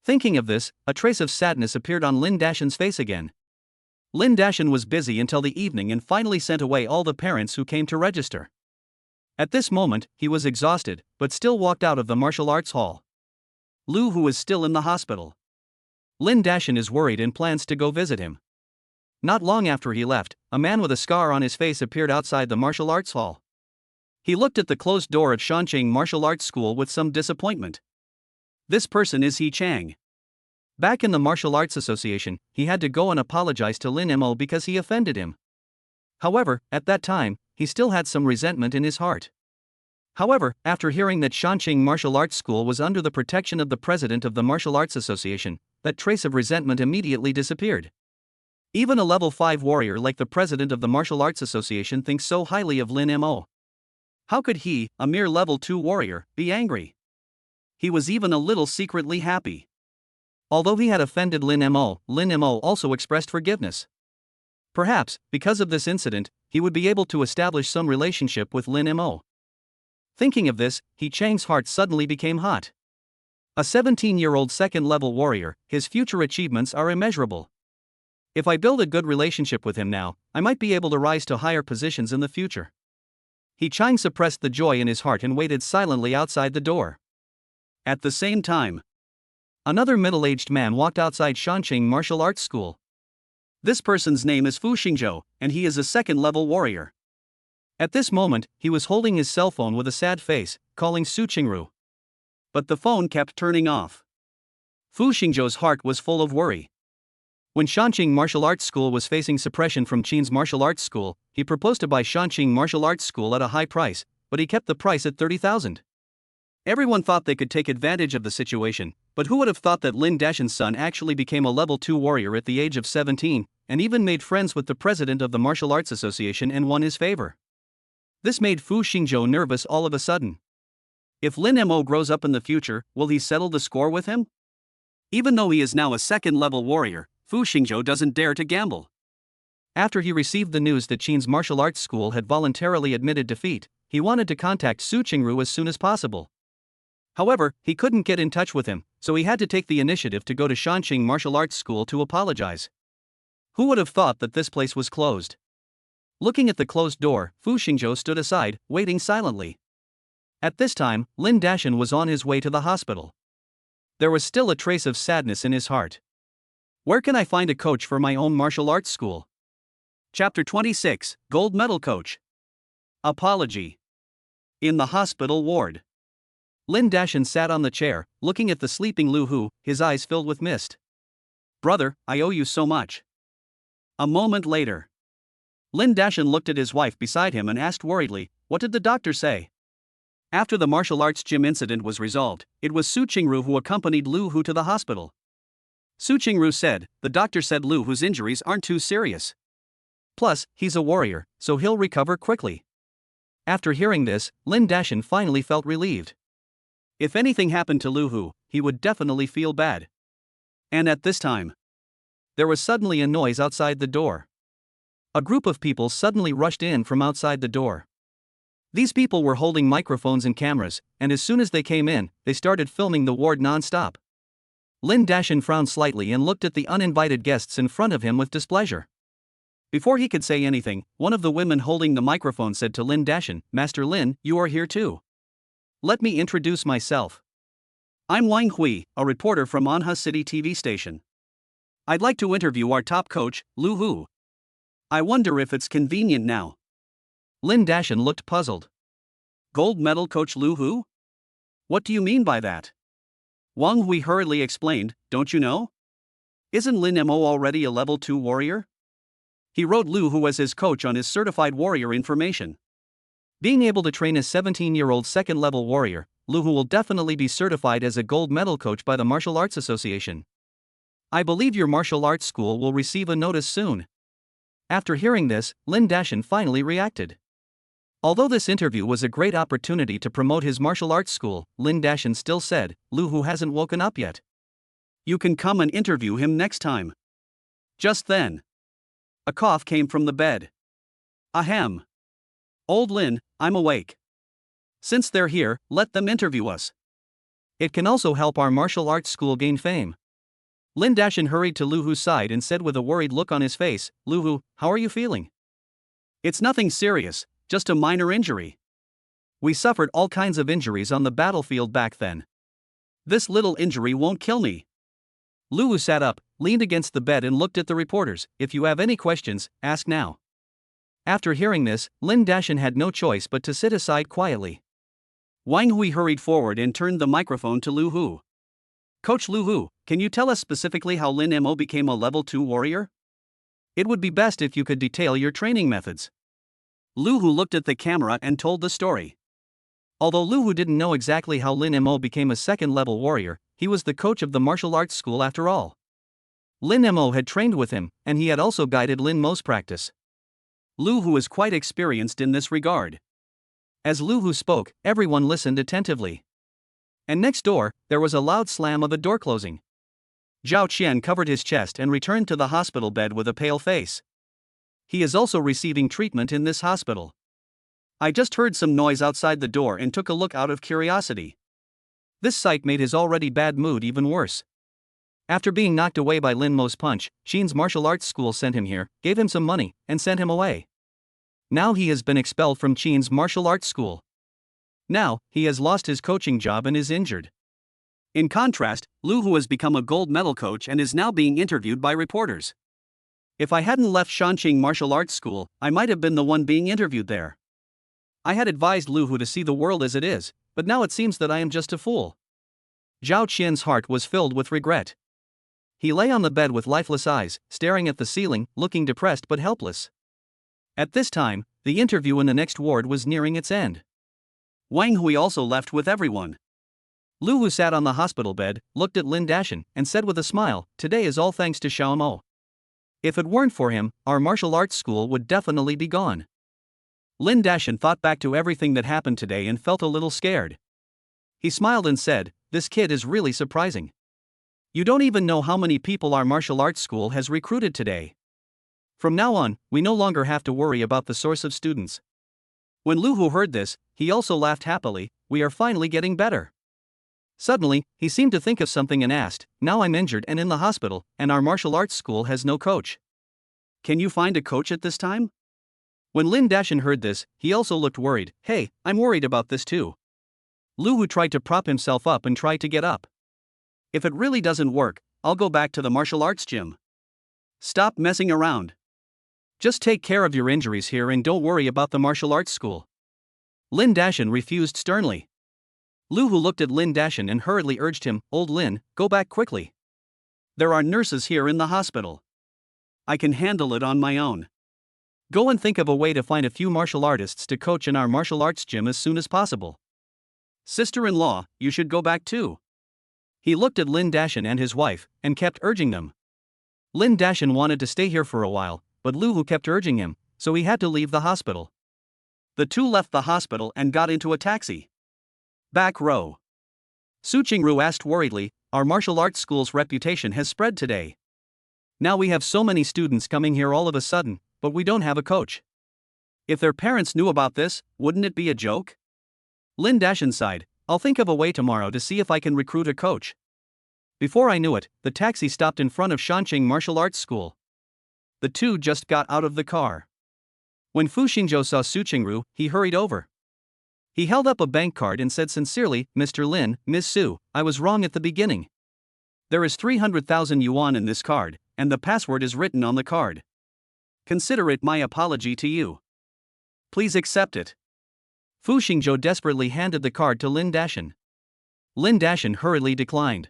Thinking of this, a trace of sadness appeared on Lin Dashan's face again. Lin Dashan was busy until the evening and finally sent away all the parents who came to register. At this moment, he was exhausted, but still walked out of the martial arts hall. Lu Hu is still in the hospital. Lin Dashan is worried and plans to go visit him. Not long after he left, a man with a scar on his face appeared outside the martial arts hall. He looked at the closed door of Shanqing Martial Arts School with some disappointment. This person is He Chang. Back in the Martial Arts Association, he had to go and apologize to Lin Mo because he offended him. However, at that time, he still had some resentment in his heart. However, after hearing that Shanqing Martial Arts School was under the protection of the president of the Martial Arts Association, that trace of resentment immediately disappeared. Even a level 5 warrior like the president of the Martial Arts Association thinks so highly of Lin Mo. How could he, a mere level 2 warrior, be angry? He was even a little secretly happy. Although he had offended Lin Mo also expressed forgiveness. Perhaps, because of this incident, he would be able to establish some relationship with Lin Mo. Thinking of this, He Chang's heart suddenly became hot. A 17-year-old second-level warrior, his future achievements are immeasurable. If I build a good relationship with him now, I might be able to rise to higher positions in the future. He Chang suppressed the joy in his heart and waited silently outside the door. At the same time, another middle-aged man walked outside Shanqing Martial Arts School. This person's name is Fu Xingzhou, and he is a second-level warrior. At this moment, he was holding his cell phone with a sad face, calling Su Qingru. But the phone kept turning off. Fu Xingzhou's heart was full of worry. When Shanqing Martial Arts School was facing suppression from Qin's Martial Arts School, he proposed to buy Shanqing Martial Arts School at a high price, but he kept the price at 30,000. Everyone thought they could take advantage of the situation, but who would have thought that Lin Dashan's son actually became a level 2 warrior at the age of 17, and even made friends with the president of the Martial Arts Association and won his favor. This made Fu Xingzhou nervous all of a sudden. If Lin Mo grows up in the future, will he settle the score with him? Even though he is now a second-level warrior, Fu Xingzhou doesn't dare to gamble. After he received the news that Qin's martial arts school had voluntarily admitted defeat, he wanted to contact Su Qingru as soon as possible. However, he couldn't get in touch with him, so he had to take the initiative to go to Shanqing Martial Arts School to apologize. Who would have thought that this place was closed? Looking at the closed door, Fu Xingzhou stood aside, waiting silently. At this time, Lin Dashan was on his way to the hospital. There was still a trace of sadness in his heart. Where can I find a coach for my own martial arts school? Chapter 26, Gold Medal Coach. Apology. In the hospital ward, Lin Dashan sat on the chair, looking at the sleeping Lu Hu, his eyes filled with mist. Brother, I owe you so much. A moment later, Lin Dashan looked at his wife beside him and asked worriedly, what did the doctor say? After the martial arts gym incident was resolved, it was Su Qingru who accompanied Lu Hu to the hospital. Su Qingru said, the doctor said Lu Hu's injuries aren't too serious. Plus, he's a warrior, so he'll recover quickly. After hearing this, Lin Dashan finally felt relieved. If anything happened to Lu Hu, he would definitely feel bad. And at this time, there was suddenly a noise outside the door. A group of people suddenly rushed in from outside the door. These people were holding microphones and cameras, and as soon as they came in, they started filming the ward non-stop. Lin Dashan frowned slightly and looked at the uninvited guests in front of him with displeasure. Before he could say anything, one of the women holding the microphone said to Lin Dashan, Master Lin, you are here too. Let me introduce myself. I'm Wang Hui, a reporter from Anha City TV station. I'd like to interview our top coach, Lu Hu. I wonder if it's convenient now. Lin Dashan looked puzzled. Gold medal coach Lu Hu? What do you mean by that? Wang Hui hurriedly explained, don't you know? Isn't Lin Mo already a level 2 warrior? He wrote Lu Hu as his coach on his certified warrior information. Being able to train a 17-year-old second-level warrior, Lu Hu will definitely be certified as a gold medal coach by the Martial Arts Association. I believe your martial arts school will receive a notice soon. After hearing this, Lin Dashan finally reacted. Although this interview was a great opportunity to promote his martial arts school, Lin Dashan still said, Lu Hu hasn't woken up yet. You can come and interview him next time. Just then, a cough came from the bed. Ahem. Old Lin, I'm awake. Since they're here, let them interview us. It can also help our martial arts school gain fame. Lin Dashan hurried to Lu Hu's side and said with a worried look on his face, Lu Hu, how are you feeling? It's nothing serious, just a minor injury. We suffered all kinds of injuries on the battlefield back then. This little injury won't kill me. Lu Hu sat up, leaned against the bed and looked at the reporters. If you have any questions, ask now. After hearing this, Lin Dashan had no choice but to sit aside quietly. Wang Hui hurried forward and turned the microphone to Lu Hu. Coach Lu Hu, can you tell us specifically how Lin Mo became a level 2 warrior? It would be best if you could detail your training methods. Lu Hu looked at the camera and told the story. Although Lu Hu didn't know exactly how Lin Mo became a second-level warrior, he was the coach of the martial arts school after all. Lin Mo had trained with him, and he had also guided Lin Mo's practice. Lu Hu is quite experienced in this regard. As Lu Hu spoke, everyone listened attentively. And next door, there was a loud slam of a door closing. Zhao Qian covered his chest and returned to the hospital bed with a pale face. He is also receiving treatment in this hospital. I just heard some noise outside the door and took a look out of curiosity. This sight made his already bad mood even worse. After being knocked away by Lin Mo's punch, Qian's martial arts school sent him here, gave him some money, and sent him away. Now he has been expelled from Qian's martial arts school. Now, he has lost his coaching job and is injured. In contrast, Lu Hu has become a gold medal coach and is now being interviewed by reporters. If I hadn't left Shanqing Martial Arts School, I might have been the one being interviewed there. I had advised Lu Hu to see the world as it is, but now it seems that I am just a fool. Zhao Qian's heart was filled with regret. He lay on the bed with lifeless eyes, staring at the ceiling, looking depressed but helpless. At this time, the interview in the next ward was nearing its end. Wang Hui also left with everyone. Lu Hu sat on the hospital bed, looked at Lin Dashan, and said with a smile, "Today is all thanks to Xiao Mo. If it weren't for him, our martial arts school would definitely be gone." Lin Dashan thought back to everything that happened today and felt a little scared. He smiled and said, "This kid is really surprising. You don't even know how many people our martial arts school has recruited today. From now on, we no longer have to worry about the source of students." When Lu Hu heard this, he also laughed happily. "We are finally getting better." Suddenly, he seemed to think of something and asked, "Now I'm injured and in the hospital, and our martial arts school has no coach. Can you find a coach at this time?" When Lin Dashan heard this, he also looked worried. "Hey, I'm worried about this too." Lu Hu tried to prop himself up and tried to get up. "If it really doesn't work, I'll go back to the martial arts gym. Stop messing around. Just take care of your injuries here and don't worry about the martial arts school." Lin Dashan refused sternly. Lu Hu looked at Lin Dashan and hurriedly urged him, "Old Lin, go back quickly. There are nurses here in the hospital. I can handle it on my own. Go and think of a way to find a few martial artists to coach in our martial arts gym as soon as possible. Sister-in-law, you should go back too." He looked at Lin Dashan and his wife, and kept urging them. Lin Dashan wanted to stay here for a while, but Lu Hu kept urging him, so he had to leave the hospital. The two left the hospital and got into a taxi. Back row. Su Qingru asked worriedly, "Our martial arts school's reputation has spread today. Now we have so many students coming here all of a sudden, but we don't have a coach. If their parents knew about this, wouldn't it be a joke?" Lin Dashan sighed, "I'll think of a way tomorrow to see if I can recruit a coach." Before I knew it, the taxi stopped in front of Shanqing Martial Arts School. The two just got out of the car. When Fu Xingzhou saw Su Qingru, he hurried over. He held up a bank card and said sincerely, "Mr. Lin, Ms. Su, I was wrong at the beginning. There is 300,000 yuan in this card, and the password is written on the card. Consider it my apology to you. Please accept it." Fu Xingzhou desperately handed the card to Lin Dashan. Lin Dashan hurriedly declined.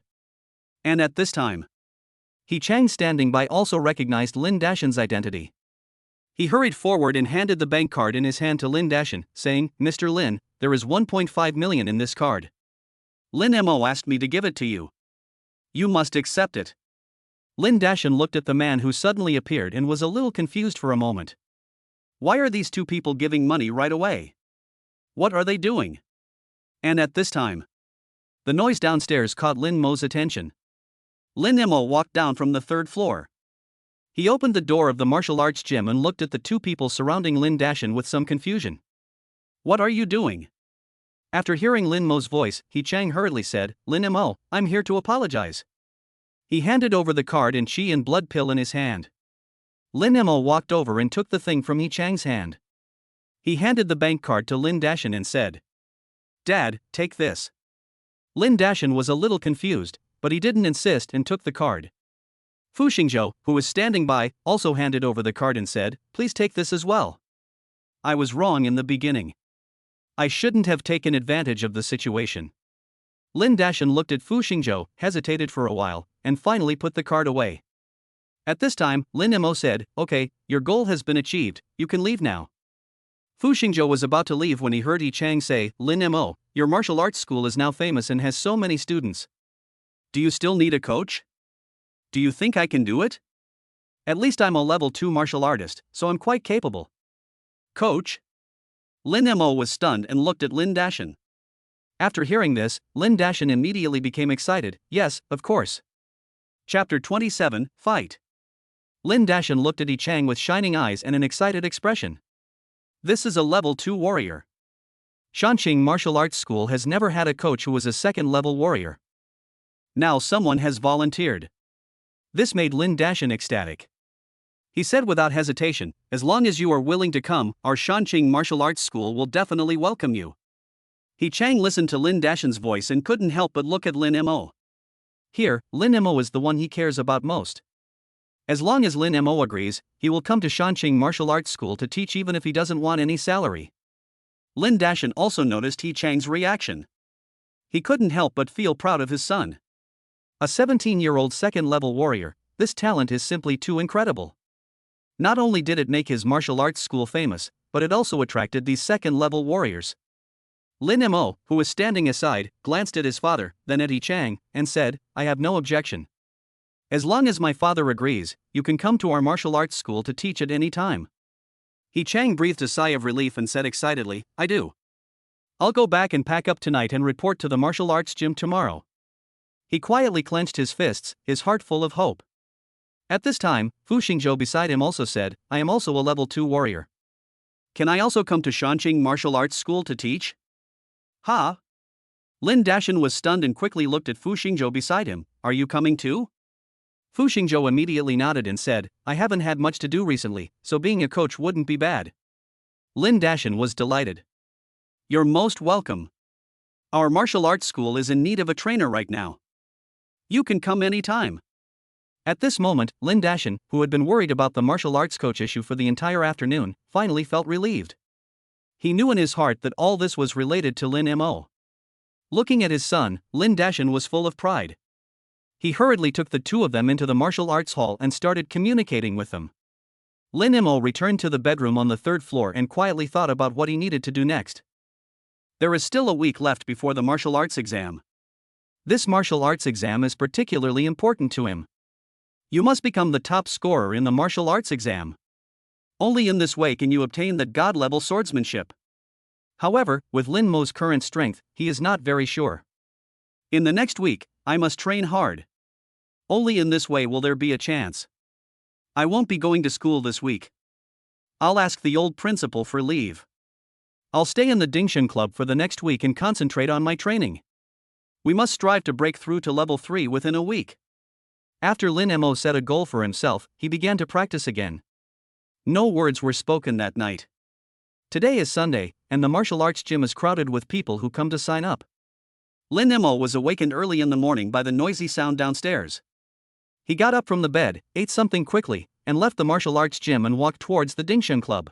And at this time, He Chang standing by also recognized Lin Dashan's identity. He hurried forward and handed the bank card in his hand to Lin Dashan, saying, "Mr. Lin, there is 1.5 million in this card. Lin Mo asked me to give it to you. You must accept it." Lin Dashan looked at the man who suddenly appeared and was a little confused for a moment. Why are these two people giving money right away? What are they doing? And at this time, the noise downstairs caught Lin Mo's attention. Lin Mo walked down from the third floor. He opened the door of the martial arts gym and looked at the two people surrounding Lin Dashan with some confusion. "What are you doing?" After hearing Lin Mo's voice, He Chang hurriedly said, "Lin Mo, I'm here to apologize." He handed over the card and chi and blood pill in his hand. Lin Mo walked over and took the thing from He Chang's hand. He handed the bank card to Lin Dashan and said, "Dad, take this." Lin Dashan was a little confused, but he didn't insist and took the card. Fu Xingzhou, who was standing by, also handed over the card and said, "Please take this as well. I was wrong in the beginning. I shouldn't have taken advantage of the situation." Lin Dashan looked at Fu Xingzhou, hesitated for a while, and finally put the card away. At this time, Lin Mo said, "Okay, your goal has been achieved, you can leave now." Fu Xingzhou was about to leave when he heard He Chang say, "Lin Mo, your martial arts school is now famous and has so many students. Do you still need a coach? Do you think I can do it? At least I'm a level 2 martial artist, so I'm quite capable." "Coach?" Lin Mo was stunned and looked at Lin Dashan. After hearing this, Lin Dashan immediately became excited. "Yes, of course. Chapter 27, Fight. Lin Dashan looked at Yi Chang with shining eyes and an excited expression. This is a level 2 warrior. Shanqing Martial Arts School has never had a coach who was a second-level warrior. Now someone has volunteered. This made Lin Dashan ecstatic. He said without hesitation, as long as you are willing to come, our Shanqing Martial Arts School will definitely welcome you. Yi Chang listened to Lin Dashan's voice and couldn't help but look at Lin Mo. Here, Lin Mo is the one he cares about most. As long as Lin Mo agrees, he will come to Shanqing Martial Arts School to teach even if he doesn't want any salary. Lin Dashan also noticed Yi Chang's reaction. He couldn't help but feel proud of his son. A 17-year-old second-level warrior, this talent is simply too incredible. Not only did it make his martial arts school famous, but it also attracted these second-level warriors. Lin Mo, who was standing aside, glanced at his father, then at Yi Chang, and said, I have no objection. As long as my father agrees, you can come to our martial arts school to teach at any time. Yi Chang breathed a sigh of relief and said excitedly, I do. I'll go back and pack up tonight and report to the martial arts gym tomorrow. He quietly clenched his fists, his heart full of hope. At this time, Fu Xingzhou beside him also said, I am also a level 2 warrior. Can I also come to Shanqing Martial Arts School to teach? Ha! Lin Dashan was stunned and quickly looked at Fu Xingzhou beside him. Are you coming too? Fu Xingzhou immediately nodded and said, I haven't had much to do recently, so being a coach wouldn't be bad. Lin Dashan was delighted. You're most welcome. Our martial arts school is in need of a trainer right now. You can come anytime. At this moment, Lin Dashan, who had been worried about the martial arts coach issue for the entire afternoon, finally felt relieved. He knew in his heart that all this was related to Lin Mo. Looking at his son, Lin Dashan was full of pride. He hurriedly took the two of them into the martial arts hall and started communicating with them. Lin Mo returned to the bedroom on the 3rd floor and quietly thought about what he needed to do next. There is still a week left before the martial arts exam. This martial arts exam is particularly important to him. You must become the top scorer in the martial arts exam. Only in this way can you obtain that god-level swordsmanship. However, with Lin Mo's current strength, he is not very sure. In the next week, I must train hard. Only in this way will there be a chance. I won't be going to school this week. I'll ask the old principal for leave. I'll stay in the Dingshan Club for the next week and concentrate on my training. We must strive to break through to level 3 within a week. After Lin Mo set a goal for himself, he began to practice again. No words were spoken that night. Today is Sunday, and the martial arts gym is crowded with people who come to sign up. Lin Mo was awakened early in the morning by the noisy sound downstairs. He got up from the bed, ate something quickly, and left the martial arts gym and walked towards the Dingshan Club.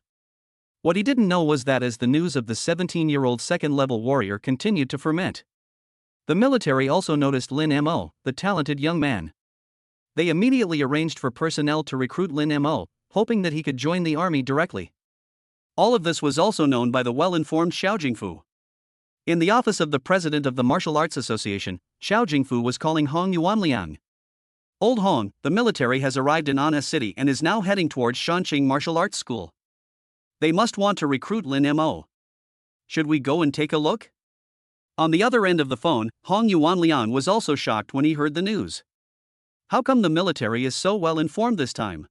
What he didn't know was that as the news of the 17-year-old second-level warrior continued to ferment, the military also noticed Lin Mo, the talented young man. They immediately arranged for personnel to recruit Lin Mo, hoping that he could join the army directly. All of this was also known by the well-informed Xiao Jingfu. In the office of the president of the Martial Arts Association, Xiao Jingfu was calling Hong Yuanliang. Old Hong, the military has arrived in Anna City and is now heading towards Shanqing Martial Arts School. They must want to recruit Lin Mo. Should we go and take a look? On the other end of the phone, Hong Yuanliang was also shocked when he heard the news. How come the military is so well informed this time?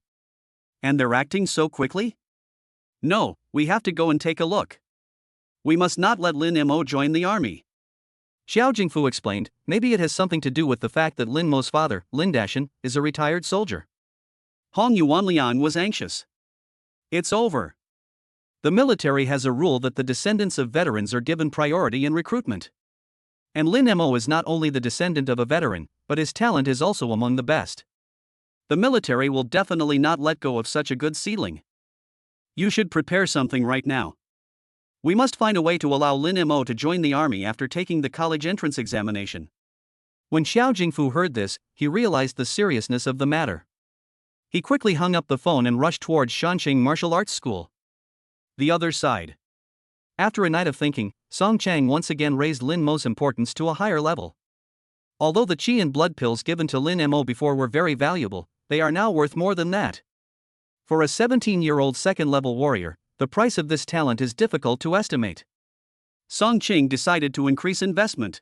And they're acting so quickly? No, we have to go and take a look. We must not let Lin Mo join the army. Xiao Jingfu explained, maybe it has something to do with the fact that Lin Mo's father, Lin Dashan, is a retired soldier. Hong Yuanliang was anxious. It's over. The military has a rule that the descendants of veterans are given priority in recruitment. And Lin Mo is not only the descendant of a veteran, but his talent is also among the best. The military will definitely not let go of such a good seedling. You should prepare something right now. We must find a way to allow Lin Mo to join the army after taking the college entrance examination. When Xiao Jingfu heard this, he realized the seriousness of the matter. He quickly hung up the phone and rushed towards Shanqing Martial Arts School. The other side. After a night of thinking, Song Chang once again raised Lin Mo's importance to a higher level. Although the qi and blood pills given to Lin Mo before were very valuable, they are now worth more than that. For a 17-year-old second-level warrior, the price of this talent is difficult to estimate. Song Qing decided to increase investment.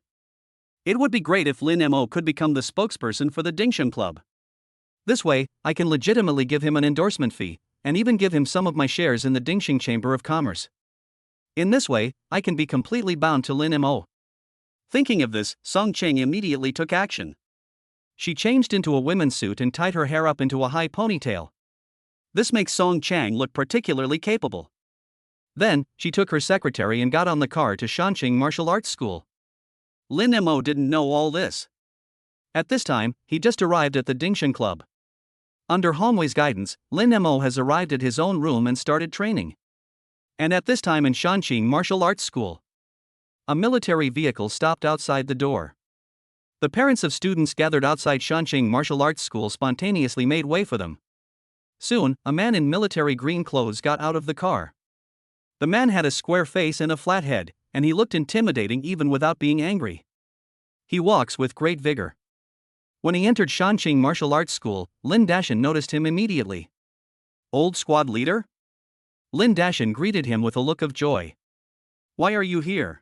It would be great if Lin Mo could become the spokesperson for the Dingshan Club. This way, I can legitimately give him an endorsement fee, and even give him some of my shares in the Dingxing Chamber of Commerce. In this way, I can be completely bound to Lin Mo. Thinking of this, Song Cheng immediately took action. She changed into a women's suit and tied her hair up into a high ponytail. This makes Song Chang look particularly capable. Then, she took her secretary and got on the car to Shanqing Martial Arts School. Lin Mo didn't know all this. At this time, he just arrived at the Dingxing Club. Under Hongwei's guidance, Lin Mo has arrived at his own room and started training. And at this time in Shanqing Martial Arts School, a military vehicle stopped outside the door. The parents of students gathered outside Shanqing Martial Arts School spontaneously made way for them. Soon, a man in military green clothes got out of the car. The man had a square face and a flat head, and he looked intimidating even without being angry. He walks with great vigor. When he entered Shanqing Martial Arts School, Lin Dashan noticed him immediately. Old squad leader? Lin Dashan greeted him with a look of joy. Why are you here?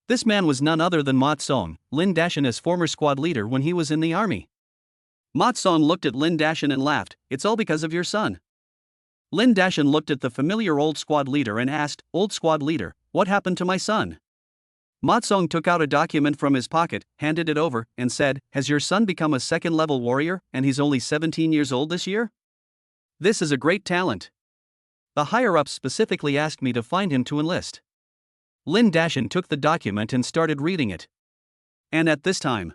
This man was none other than Ma Tsong, Lin Dashan's former squad leader when he was in the army. Ma Tsong looked at Lin Dashan and laughed. It's all because of your son. Lin Dashan looked at the familiar old squad leader and asked, Old squad leader, what happened to my son? Ma Tsong took out a document from his pocket, handed it over, and said, Has your son become a second-level warrior, and he's only 17 years old this year? This is a great talent. The higher-ups specifically asked me to find him to enlist. Lin Dashan took the document and started reading it. And at this time,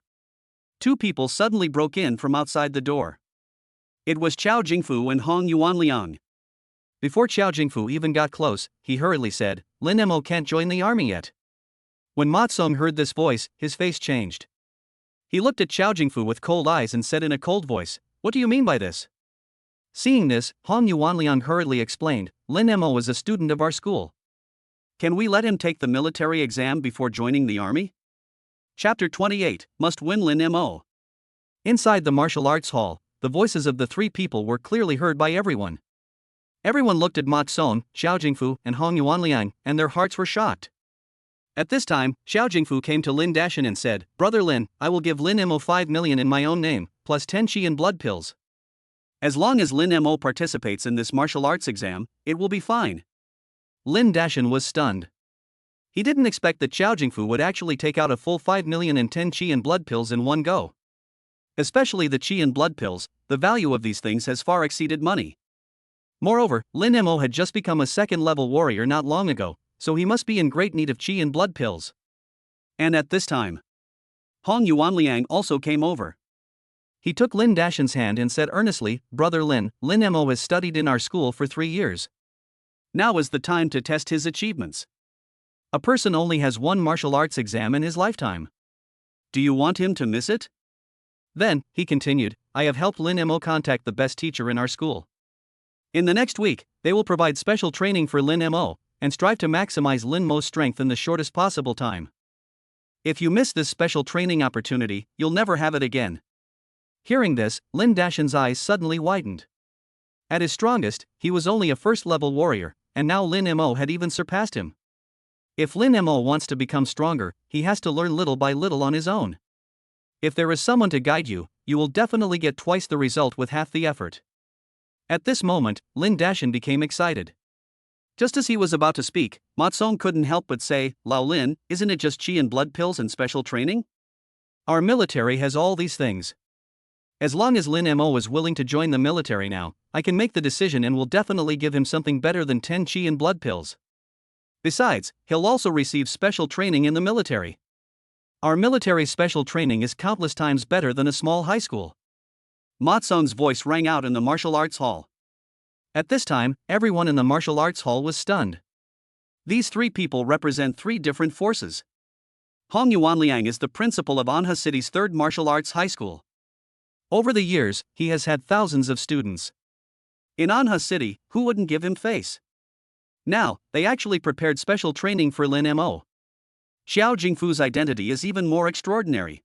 two people suddenly broke in from outside the door. It was Chao Jingfu and Hong Yuanliang. Before Chao Jingfu even got close, he hurriedly said, Lin Mo can't join the army yet. When Ma Tsong heard this voice, his face changed. He looked at Chao Jingfu with cold eyes and said in a cold voice, What do you mean by this? Seeing this, Hong Yuanliang hurriedly explained, Lin Mo is a student of our school. Can we let him take the military exam before joining the army? Chapter 28, Must Win Lin Mo. Inside the martial arts hall, the voices of the three people were clearly heard by everyone. Everyone looked at Ma Tsong, Chao Jingfu, and Hong Yuanliang, and their hearts were shocked. At this time, Chao Jingfu came to Lin Dashan and said, Brother Lin, I will give Lin Mo 5 million in my own name, plus 10 qi and blood pills. As long as Lin Mo participates in this martial arts exam, it will be fine. Lin Dashan was stunned. He didn't expect that Chao Jingfu would actually take out a full 5 million and 10 qi and blood pills in one go. Especially the qi and blood pills, the value of these things has far exceeded money. Moreover, Lin Mo had just become a second-level warrior not long ago, so he must be in great need of qi and blood pills. And at this time, Hong Yuanliang also came over. He took Lin Dashan's hand and said earnestly, Brother Lin, Lin Mo has studied in our school for 3 years. Now is the time to test his achievements. A person only has one martial arts exam in his lifetime. Do you want him to miss it? Then, he continued, I have helped Lin Mo contact the best teacher in our school. In the next week, they will provide special training for Lin Mo, and strive to maximize Lin Mo's strength in the shortest possible time. If you miss this special training opportunity, you'll never have it again. Hearing this, Lin Dashan's eyes suddenly widened. At his strongest, he was only a first-level warrior, and now Lin Mo had even surpassed him. If Lin Mo wants to become stronger, he has to learn little by little on his own. If there is someone to guide you, you will definitely get twice the result with half the effort. At this moment, Lin Dashan became excited. Just as he was about to speak, Ma Tsong couldn't help but say, Lao Lin, isn't it just qi and blood pills and special training? Our military has all these things. As long as Lin Mo is willing to join the military now, I can make the decision and will definitely give him something better than 10 qi and blood pills. Besides, he'll also receive special training in the military. Our military special training is countless times better than a small high school. Ma Tsong's voice rang out in the martial arts hall. At this time, everyone in the martial arts hall was stunned. These three people represent three different forces. Hong Yuanliang is the principal of Anha City's 3rd Martial Arts High School. Over the years, he has had thousands of students. In Anha City, who wouldn't give him face? Now, they actually prepared special training for Lin Mo. Xiao Jingfu's identity is even more extraordinary.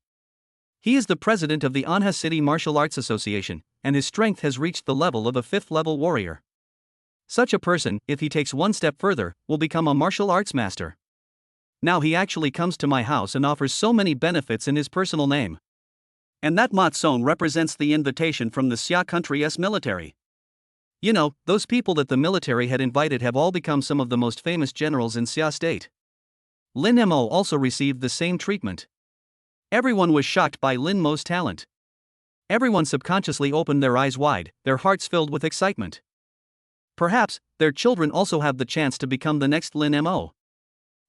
He is the president of the Anha City Martial Arts Association, and his strength has reached the level of a 5th-level warrior. Such a person, if he takes one step further, will become a martial arts master. Now he actually comes to my house and offers so many benefits in his personal name. And that Mat Song represents the invitation from the Xia country's military. You know, those people that the military had invited have all become some of the most famous generals in Xia state. Lin Mo also received the same treatment. Everyone was shocked by Lin Mo's talent. Everyone subconsciously opened their eyes wide, their hearts filled with excitement. Perhaps, their children also have the chance to become the next Lin Mo.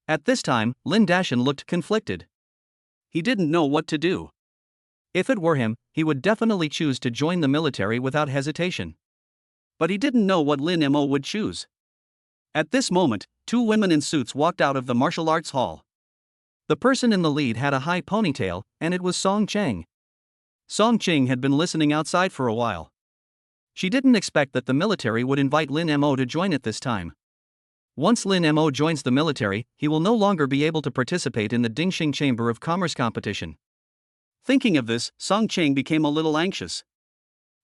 At this time, Lin Dashan looked conflicted. He didn't know what to do. If it were him, he would definitely choose to join the military without hesitation. But he didn't know what Lin Mo would choose. At this moment, two women in suits walked out of the martial arts hall. The person in the lead had a high ponytail, and it was Song Cheng. Song Cheng had been listening outside for a while. She didn't expect that the military would invite Lin Mo to join at this time. Once Lin Mo joins the military, he will no longer be able to participate in the Dingxing Chamber of Commerce competition. Thinking of this, Song Cheng became a little anxious.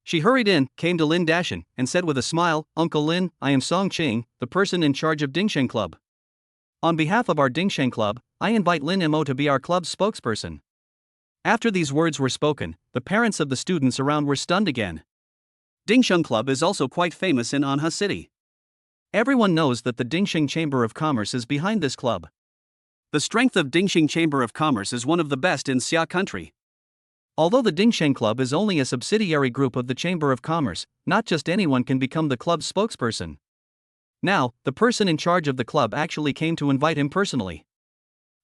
She hurried in, came to Lin Dashan, and said with a smile, "Uncle Lin, I am Song Cheng, the person in charge of Dingxing Club. On behalf of our Dingxing Club, I invite Lin Mo to be our club's spokesperson." After these words were spoken, the parents of the students around were stunned again. Dingxing Club is also quite famous in Anha City. Everyone knows that the Dingxing Chamber of Commerce is behind this club. The strength of Dingxing Chamber of Commerce is one of the best in Xia country. Although the Dingxing Club is only a subsidiary group of the Chamber of Commerce, not just anyone can become the club's spokesperson. Now, the person in charge of the club actually came to invite him personally.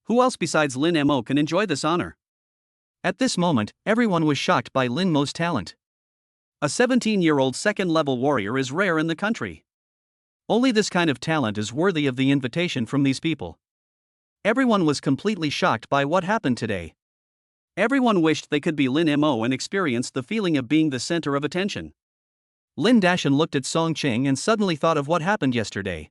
Who else besides Lin Mo can enjoy this honor? At this moment, everyone was shocked by Lin Mo's talent. A 17-year-old second-level warrior is rare in the country. Only this kind of talent is worthy of the invitation from these people. Everyone was completely shocked by what happened today. Everyone wished they could be Lin Mo and experience the feeling of being the center of attention. Lin Dashan looked at Song Cheng and suddenly thought of what happened yesterday.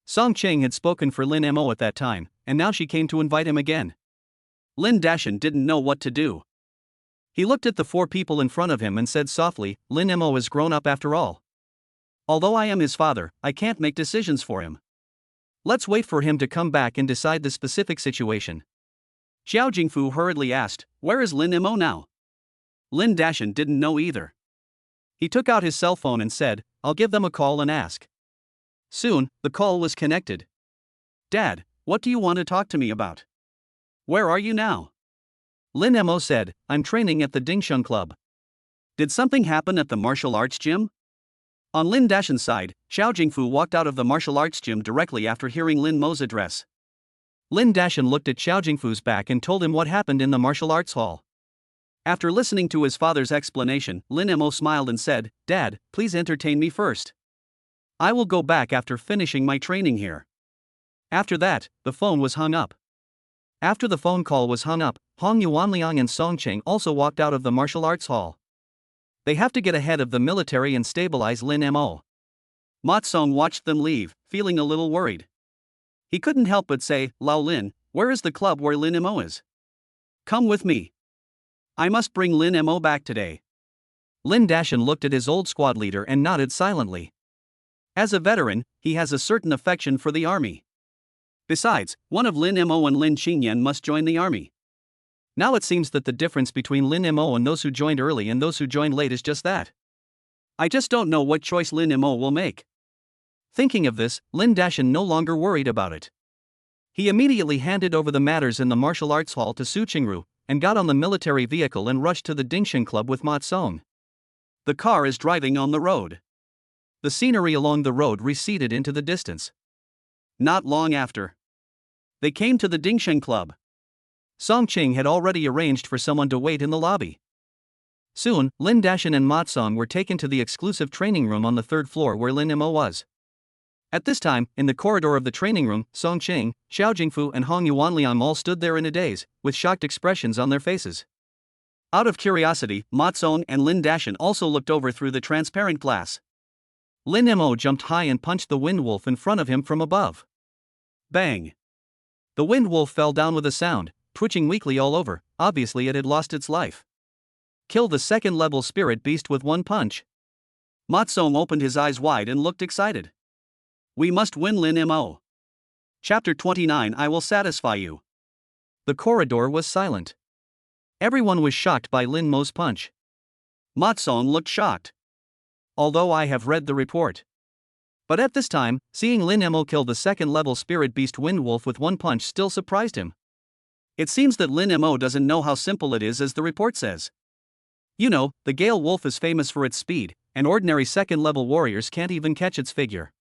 Song Cheng had spoken for Lin Mo at that time, and now she came to invite him again. Lin Dashan didn't know what to do. He looked at the four people in front of him and said softly, "Lin Mo is grown up after all. Although I am his father, I can't make decisions for him. Let's wait for him to come back and decide the specific situation." Xiao Jingfu hurriedly asked, "Where is Lin Mo now?" Lin Dashan didn't know either. He took out his cell phone and said, "I'll give them a call and ask." Soon, the call was connected. "Dad, what do you want to talk to me about? Where are you now?" Lin Mo said, "I'm training at the Dingxing Club." Did something happen at the martial arts gym? On Lin Dashan's side, Xiao Jingfu walked out of the martial arts gym directly after hearing Lin Mo's address. Lin Dashan looked at Xiao Jingfu's back and told him what happened in the martial arts hall. After listening to his father's explanation, Lin Mo smiled and said, "Dad, please entertain me first. I will go back after finishing my training here." After that, the phone was hung up. After the phone call was hung up, Hong Yuanliang and Song Cheng also walked out of the martial arts hall. They have to get ahead of the military and stabilize Lin Mo. Mat Song watched them leave, feeling a little worried. He couldn't help but say, "Lao Lin, where is the club where Lin Mo is? Come with me. I must bring Lin Mo back today." Lin Dashan looked at his old squad leader and nodded silently. As a veteran, he has a certain affection for the army. Besides, one of Lin Mo and Lin Qingyan must join the army. Now it seems that the difference between Lin Mo and those who joined early and those who joined late is just that. I just don't know what choice Lin Mo will make. Thinking of this, Lin Dashan no longer worried about it. He immediately handed over the matters in the martial arts hall to Su Qingru, and got on the military vehicle and rushed to the Dingxing Club with Mat Song. The car is driving on the road. The scenery along the road receded into the distance. Not long after, they came to the Dingxing Club. Song Cheng had already arranged for someone to wait in the lobby. Soon, Lin Dashan and Mat Song were taken to the exclusive training room on the third floor where Lin Mo was. At this time, in the corridor of the training room, Song Cheng, Xiao Jingfu and Hong Yuanliang all stood there in a daze, with shocked expressions on their faces. Out of curiosity, Mat Song and Lin Dashan also looked over through the transparent glass. Lin Mo jumped high and punched the wind wolf in front of him from above. Bang! The wind wolf fell down with a sound, twitching weakly all over. Obviously it had lost its life. Kill the second-level spirit beast with one punch. Mat Song opened his eyes wide and looked excited. We must win Lin Mo. Chapter 29 I will satisfy you. The corridor was silent. Everyone was shocked by Lin Mo's punch. Ma Song looked shocked. Although I have read the report. But at this time, seeing Lin Mo kill the second-level spirit beast Wind Wolf with one punch still surprised him. It seems that Lin Mo doesn't know how simple it is as the report says. You know, the Gale Wolf is famous for its speed, and ordinary second-level warriors can't even catch its figure.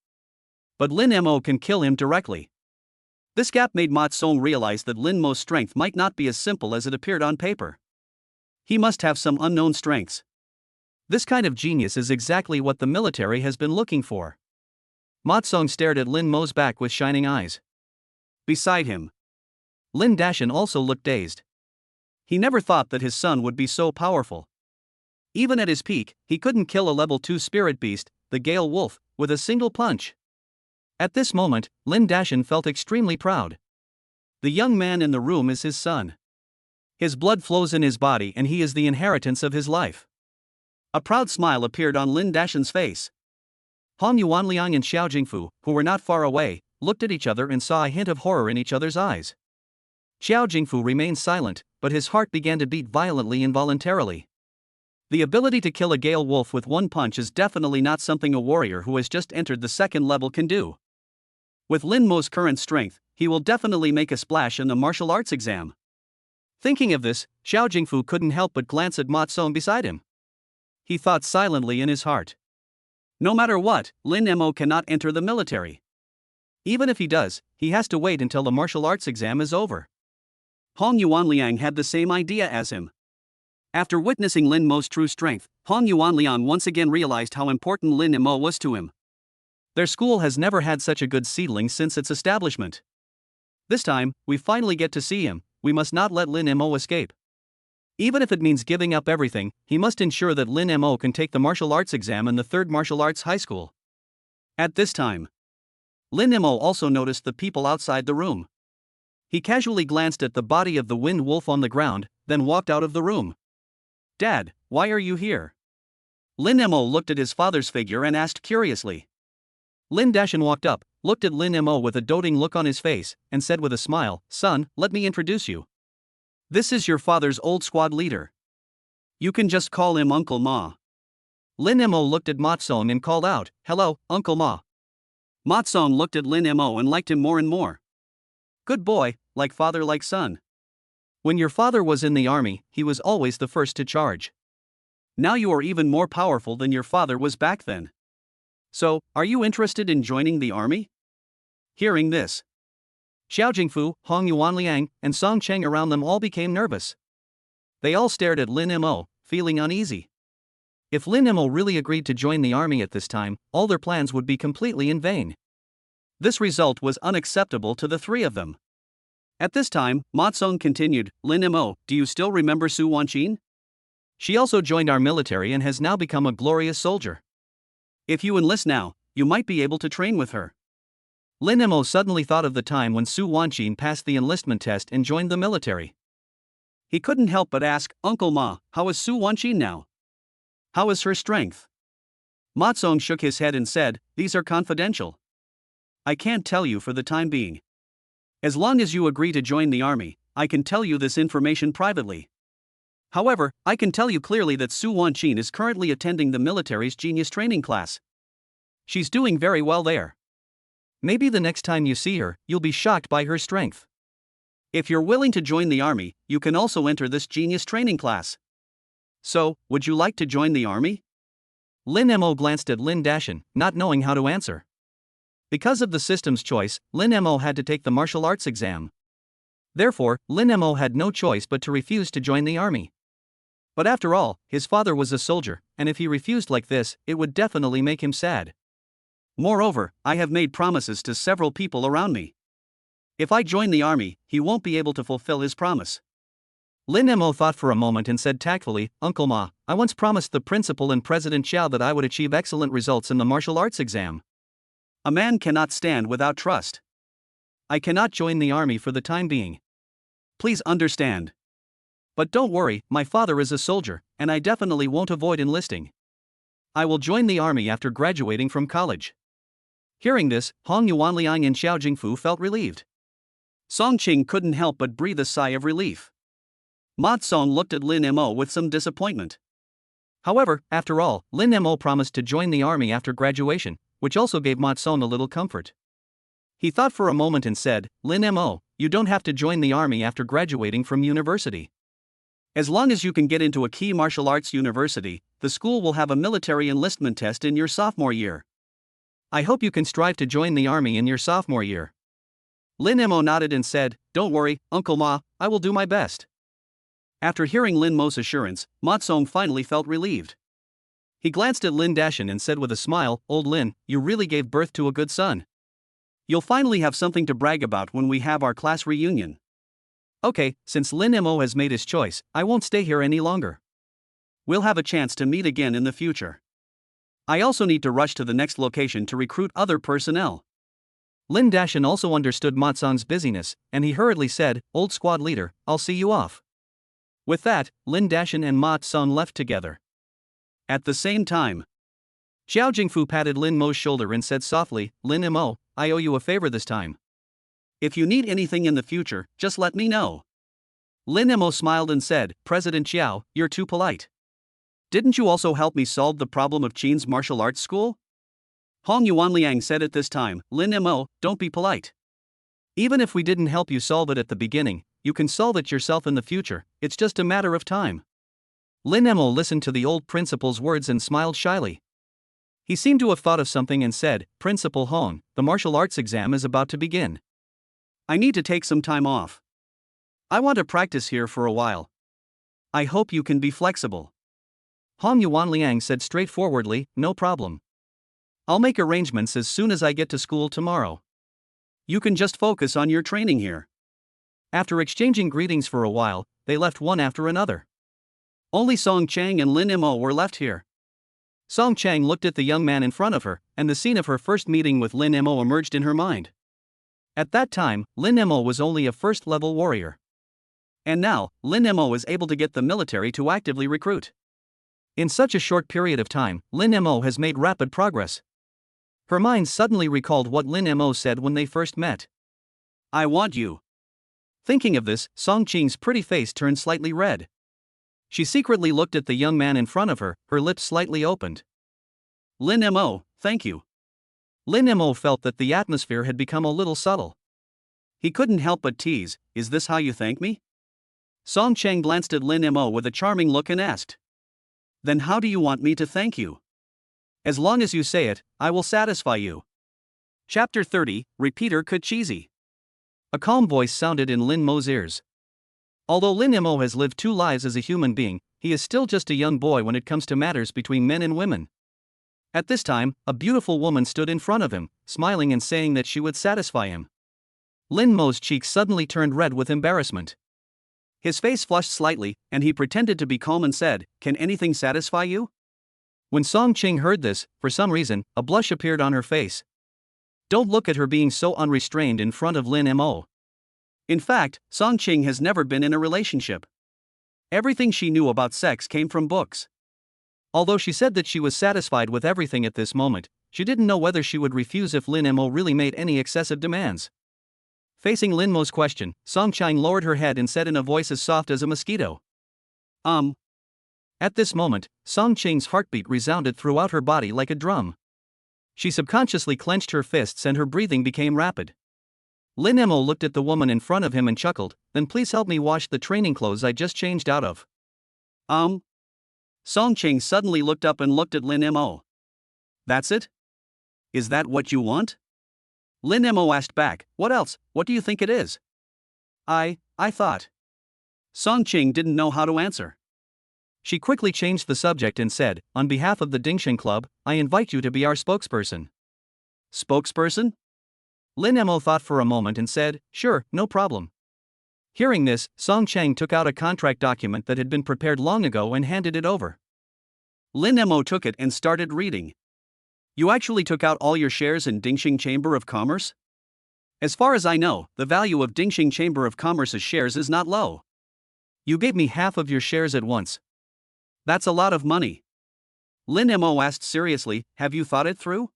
But Lin Mo can kill him directly. This gap made Ma Song realize that Lin Mo's strength might not be as simple as it appeared on paper. He must have some unknown strengths. This kind of genius is exactly what the military has been looking for. Ma Song stared at Lin Mo's back with shining eyes. Beside him, Lin Dashan also looked dazed. He never thought that his son would be so powerful. Even at his peak, he couldn't kill a level 2 spirit beast, the Gale Wolf, with a single punch. At this moment, Lin Dashan felt extremely proud. The young man in the room is his son. His blood flows in his body and he is the inheritance of his life. A proud smile appeared on Lin Dashan's face. Hong Yuanliang and Xiao Jingfu, who were not far away, looked at each other and saw a hint of horror in each other's eyes. Xiao Jingfu remained silent, but his heart began to beat violently involuntarily. The ability to kill a Gale Wolf with one punch is definitely not something a warrior who has just entered the second level can do. With Lin Mo's current strength, he will definitely make a splash in the martial arts exam. Thinking of this, Xiao Jingfu couldn't help but glance at Ma Song beside him. He thought silently in his heart. No matter what, Lin Mo cannot enter the military. Even if he does, he has to wait until the martial arts exam is over. Hong Yuanliang had the same idea as him. After witnessing Lin Mo's true strength, Hong Yuanliang once again realized how important Lin Mo was to him. Their school has never had such a good seedling since its establishment. This time, we finally get to see him. We must not let Lin Mo escape. Even if it means giving up everything, he must ensure that Lin Mo can take the martial arts exam in the 3rd Martial Arts High School. At this time, Lin Mo also noticed the people outside the room. He casually glanced at the body of the Wind Wolf on the ground, then walked out of the room. Dad, why are you here? Lin Mo looked at his father's figure and asked curiously. Lin Dashan walked up, looked at Lin Mo with a doting look on his face, and said with a smile, "Son, let me introduce you. This is your father's old squad leader. You can just call him Uncle Ma." Lin Mo looked at Ma Song and called out, "Hello, Uncle Ma." Ma Song looked at Lin Mo and liked him more and more. Good boy, like father like son. When your father was in the army, he was always the first to charge. Now you are even more powerful than your father was back then. So, are you interested in joining the army? Hearing this, Xiao Jingfu, Hong Yuanliang, and Song Cheng around them all became nervous. They all stared at Lin Mo, feeling uneasy. If Lin Mo really agreed to join the army at this time, all their plans would be completely in vain. This result was unacceptable to the three of them. At this time, Ma Song continued, "Lin Mo, do you still remember Su Wanqin? She also joined our military and has now become a glorious soldier. If you enlist now, you might be able to train with her." Lin Mo suddenly thought of the time when Su Wanqin passed the enlistment test and joined the military. He couldn't help but ask, "Uncle Ma, how is Su Wanqin now? How is her strength?" Ma Song shook his head and said, "These are confidential. I can't tell you for the time being. As long as you agree to join the army, I can tell you this information privately. However, I can tell you clearly that Su Wanqin is currently attending the military's genius training class. She's doing very well there. Maybe the next time you see her, you'll be shocked by her strength. If you're willing to join the army, you can also enter this genius training class. So, would you like to join the army?" Lin Mo glanced at Lin Dashan, not knowing how to answer. Because of the system's choice, Lin Mo had to take the martial arts exam. Therefore, Lin Mo had no choice but to refuse to join the army. But after all, his father was a soldier, and if he refused like this, it would definitely make him sad. Moreover, I have made promises to several people around me. If I join the army, he won't be able to fulfill his promise. Lin Mo thought for a moment and said tactfully, "Uncle Ma, I once promised the principal and President Xiao that I would achieve excellent results in the martial arts exam. A man cannot stand without trust. I cannot join the army for the time being. Please understand. But don't worry, my father is a soldier, and I definitely won't avoid enlisting. I will join the army after graduating from college." Hearing this, Hong Yuanliang and Xiao Jingfu felt relieved. Song Qing couldn't help but breathe a sigh of relief. Ma Song looked at Lin Mo with some disappointment. However, after all, Lin Mo promised to join the army after graduation, which also gave Ma Song a little comfort. He thought for a moment and said, Lin Mo, you don't have to join the army after graduating from university. As long as you can get into a key martial arts university, the school will have a military enlistment test in your sophomore year. I hope you can strive to join the army in your sophomore year. Lin Mo nodded and said, Don't worry, Uncle Ma, I will do my best. After hearing Lin Mo's assurance, Ma Song finally felt relieved. He glanced at Lin Dashin and said with a smile, Old Lin, you really gave birth to a good son. You'll finally have something to brag about when we have our class reunion. Okay, since Lin Mo has made his choice, I won't stay here any longer. We'll have a chance to meet again in the future. I also need to rush to the next location to recruit other personnel. Lin Dashin also understood Ma Song's busyness, and he hurriedly said, Old squad leader, I'll see you off. With that, Lin Dashin and Ma Song left together. At the same time, Xiao Jingfu patted Lin Mo's shoulder and said softly, Lin Mo, I owe you a favor this time. If you need anything in the future, just let me know. Lin Mo smiled and said, President Xiao, you're too polite. Didn't you also help me solve the problem of Qin's martial arts school? Hong Yuanliang said at this time, Lin Mo, don't be polite. Even if we didn't help you solve it at the beginning, you can solve it yourself in the future, it's just a matter of time. Lin Mo listened to the old principal's words and smiled shyly. He seemed to have thought of something and said, Principal Hong, the martial arts exam is about to begin. I need to take some time off. I want to practice here for a while. I hope you can be flexible. Hong Yuanliang said straightforwardly, no problem. I'll make arrangements as soon as I get to school tomorrow. You can just focus on your training here. After exchanging greetings for a while, they left one after another. Only Song Chang and Lin Mo were left here. Song Chang looked at the young man in front of her, and the scene of her first meeting with Lin Mo emerged in her mind. At that time, Lin Mo was only a first-level warrior. And now, Lin Mo was able to get the military to actively recruit. In such a short period of time, Lin Mo has made rapid progress. Her mind suddenly recalled what Lin Mo said when they first met. I want you. Thinking of this, Song Qing's pretty face turned slightly red. She secretly looked at the young man in front of her, her lips slightly opened. Lin Mo, thank you. Lin Mo felt that the atmosphere had become a little subtle. He couldn't help but tease, is this how you thank me? Song Chang glanced at Lin Mo with a charming look and asked. Then how do you want me to thank you? As long as you say it, I will satisfy you. Chapter 30, Repeater Kachizi. A calm voice sounded in Lin Mo's ears. Although Lin Mo has lived 2 lives as a human being, he is still just a young boy when it comes to matters between men and women. At this time, a beautiful woman stood in front of him, smiling and saying that she would satisfy him. Lin Mo's cheeks suddenly turned red with embarrassment. His face flushed slightly, and he pretended to be calm and said, Can anything satisfy you? When Song Qing heard this, for some reason, a blush appeared on her face. Don't look at her being so unrestrained in front of Lin Mo. In fact, Song Qing has never been in a relationship. Everything she knew about sex came from books. Although she said that she was satisfied with everything at this moment, she didn't know whether she would refuse if Lin Mo really made any excessive demands. Facing Lin Mo's question, Song Qing lowered her head and said in a voice as soft as a mosquito. At this moment, Song Qing's heartbeat resounded throughout her body like a drum. She subconsciously clenched her fists and her breathing became rapid. Lin Mo looked at the woman in front of him and chuckled, Then please help me wash the training clothes I just changed out of. Song Ching suddenly looked up and looked at Lin Mo. That's it? Is that what you want? Lin Mo asked back, What else? What do you think it is? I thought. Song Ching didn't know how to answer. She quickly changed the subject and said, On behalf of the Dingxing Club, I invite you to be our spokesperson. Spokesperson? Lin Mo thought for a moment and said, Sure, no problem. Hearing this, Song Chang took out a contract document that had been prepared long ago and handed it over. Lin Mo took it and started reading. You actually took out all your shares in Dingxing Chamber of Commerce? As far as I know, the value of Dingxing Chamber of Commerce's shares is not low. You gave me half of your shares at once. That's a lot of money. Lin Mo asked seriously, Have you thought it through?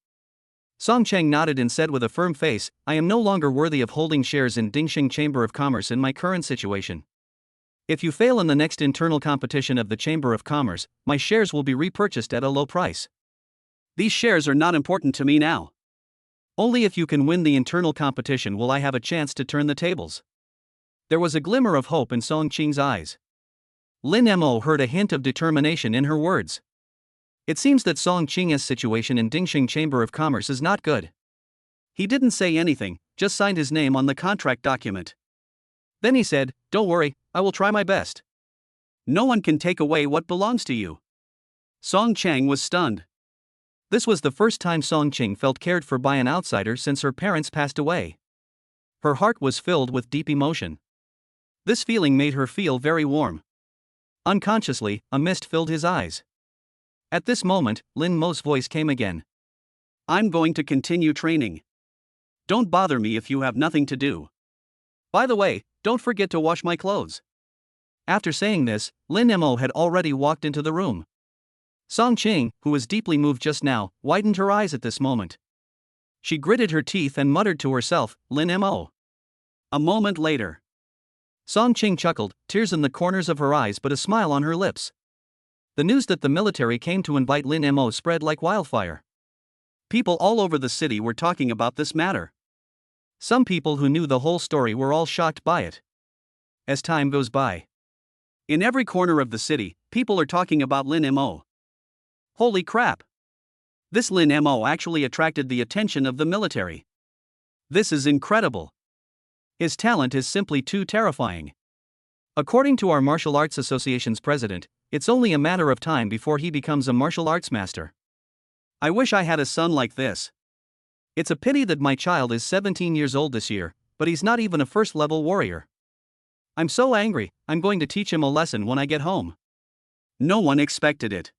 Song Chang nodded and said with a firm face, I am no longer worthy of holding shares in Dingxing Chamber of Commerce in my current situation. If you fail in the next internal competition of the Chamber of Commerce, my shares will be repurchased at a low price. These shares are not important to me now. Only if you can win the internal competition will I have a chance to turn the tables. There was a glimmer of hope in Song Qing's eyes. Lin Mo heard a hint of determination in her words. It seems that Song Qing's situation in Dingxing Chamber of Commerce is not good. He didn't say anything, just signed his name on the contract document. Then he said, "Don't worry, I will try my best." No one can take away what belongs to you. Song Chang was stunned. This was the first time Song Qing felt cared for by an outsider since her parents passed away. Her heart was filled with deep emotion. This feeling made her feel very warm. Unconsciously, a mist filled his eyes. At this moment, Lin Mo's voice came again. I'm going to continue training. Don't bother me if you have nothing to do. By the way, don't forget to wash my clothes. After saying this, Lin Mo had already walked into the room. Song Qing, who was deeply moved just now, widened her eyes at this moment. She gritted her teeth and muttered to herself, "Lin Mo." A moment later, Song Qing chuckled, tears in the corners of her eyes but a smile on her lips. The news that the military came to invite Lin Mo spread like wildfire. People all over the city were talking about this matter. Some people who knew the whole story were all shocked by it. As time goes by, in every corner of the city, people are talking about Lin Mo. Holy crap! This Lin Mo actually attracted the attention of the military. This is incredible. His talent is simply too terrifying. According to our Martial Arts Association's president, it's only a matter of time before he becomes a martial arts master. I wish I had a son like this. It's a pity that my child is 17 years old this year, but he's not even a first-level warrior. I'm so angry, I'm going to teach him a lesson when I get home. No one expected it.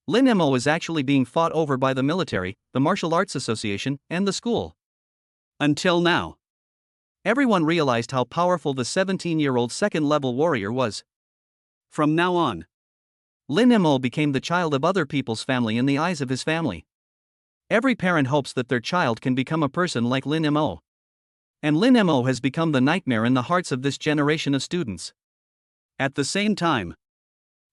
Lin Mo is actually being fought over by the military, the Martial Arts Association, and the school. Until now, everyone realized how powerful the 17-year-old second-level warrior was. From now on, Lin Mo became the child of other people's family in the eyes of his family. Every parent hopes that their child can become a person like Lin Mo. And Lin Mo has become the nightmare in the hearts of this generation of students. At the same time,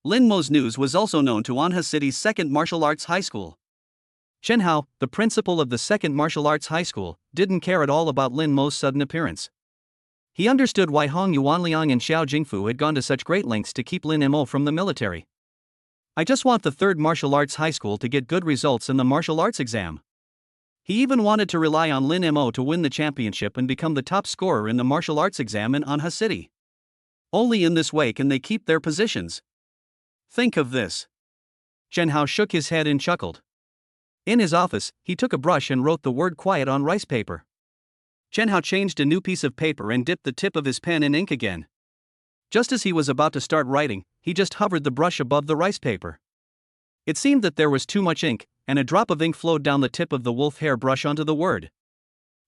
Lin Mo's news was also known to Anha City's second martial arts high school. Chen Hao, the principal of the second martial arts high school, didn't care at all about Lin Mo's sudden appearance. He understood why Hong Yuanliang and Xiao Jingfu had gone to such great lengths to keep Lin Mo from the military. I just want the third martial arts high school to get good results in the martial arts exam. He even wanted to rely on Lin Mo to win the championship and become the top scorer in the martial arts exam in Anha City. Only in this way can they keep their positions. Think of this. Chen Hao shook his head and chuckled. In his office, he took a brush and wrote the word quiet on rice paper. Chen Hao changed a new piece of paper and dipped the tip of his pen in ink again. Just as he was about to start writing, he just hovered the brush above the rice paper. It seemed that there was too much ink, and a drop of ink flowed down the tip of the wolf hair brush onto the word.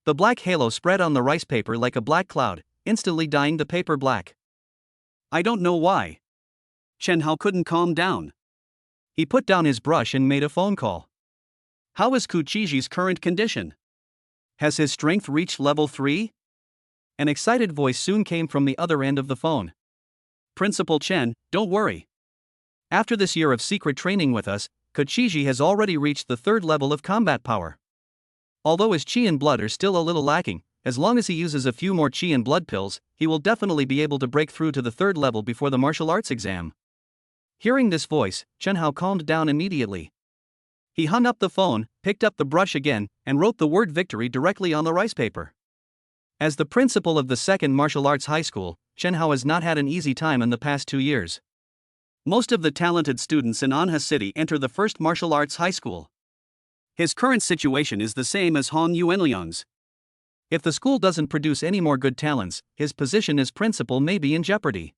The black halo spread on the rice paper like a black cloud, instantly dyeing the paper black. I don't know why. Chen Hao couldn't calm down. He put down his brush and made a phone call. How is Ku Chiji's current condition? Has his strength reached level 3? An excited voice soon came from the other end of the phone. Principal Chen, don't worry. After this year of secret training with us, Ku Chiji has already reached the third level of combat power. Although his chi and blood are still a little lacking, as long as he uses a few more chi and blood pills, he will definitely be able to break through to the third level before the martial arts exam. Hearing this voice, Chen Hao calmed down immediately. He hung up the phone, picked up the brush again, and wrote the word victory directly on the rice paper. As the principal of the second martial arts high school, Chen Hao has not had an easy time in the past 2 years. Most of the talented students in Anha City enter the first martial arts high school. His current situation is the same as Hong Yuanliang's. If the school doesn't produce any more good talents, his position as principal may be in jeopardy.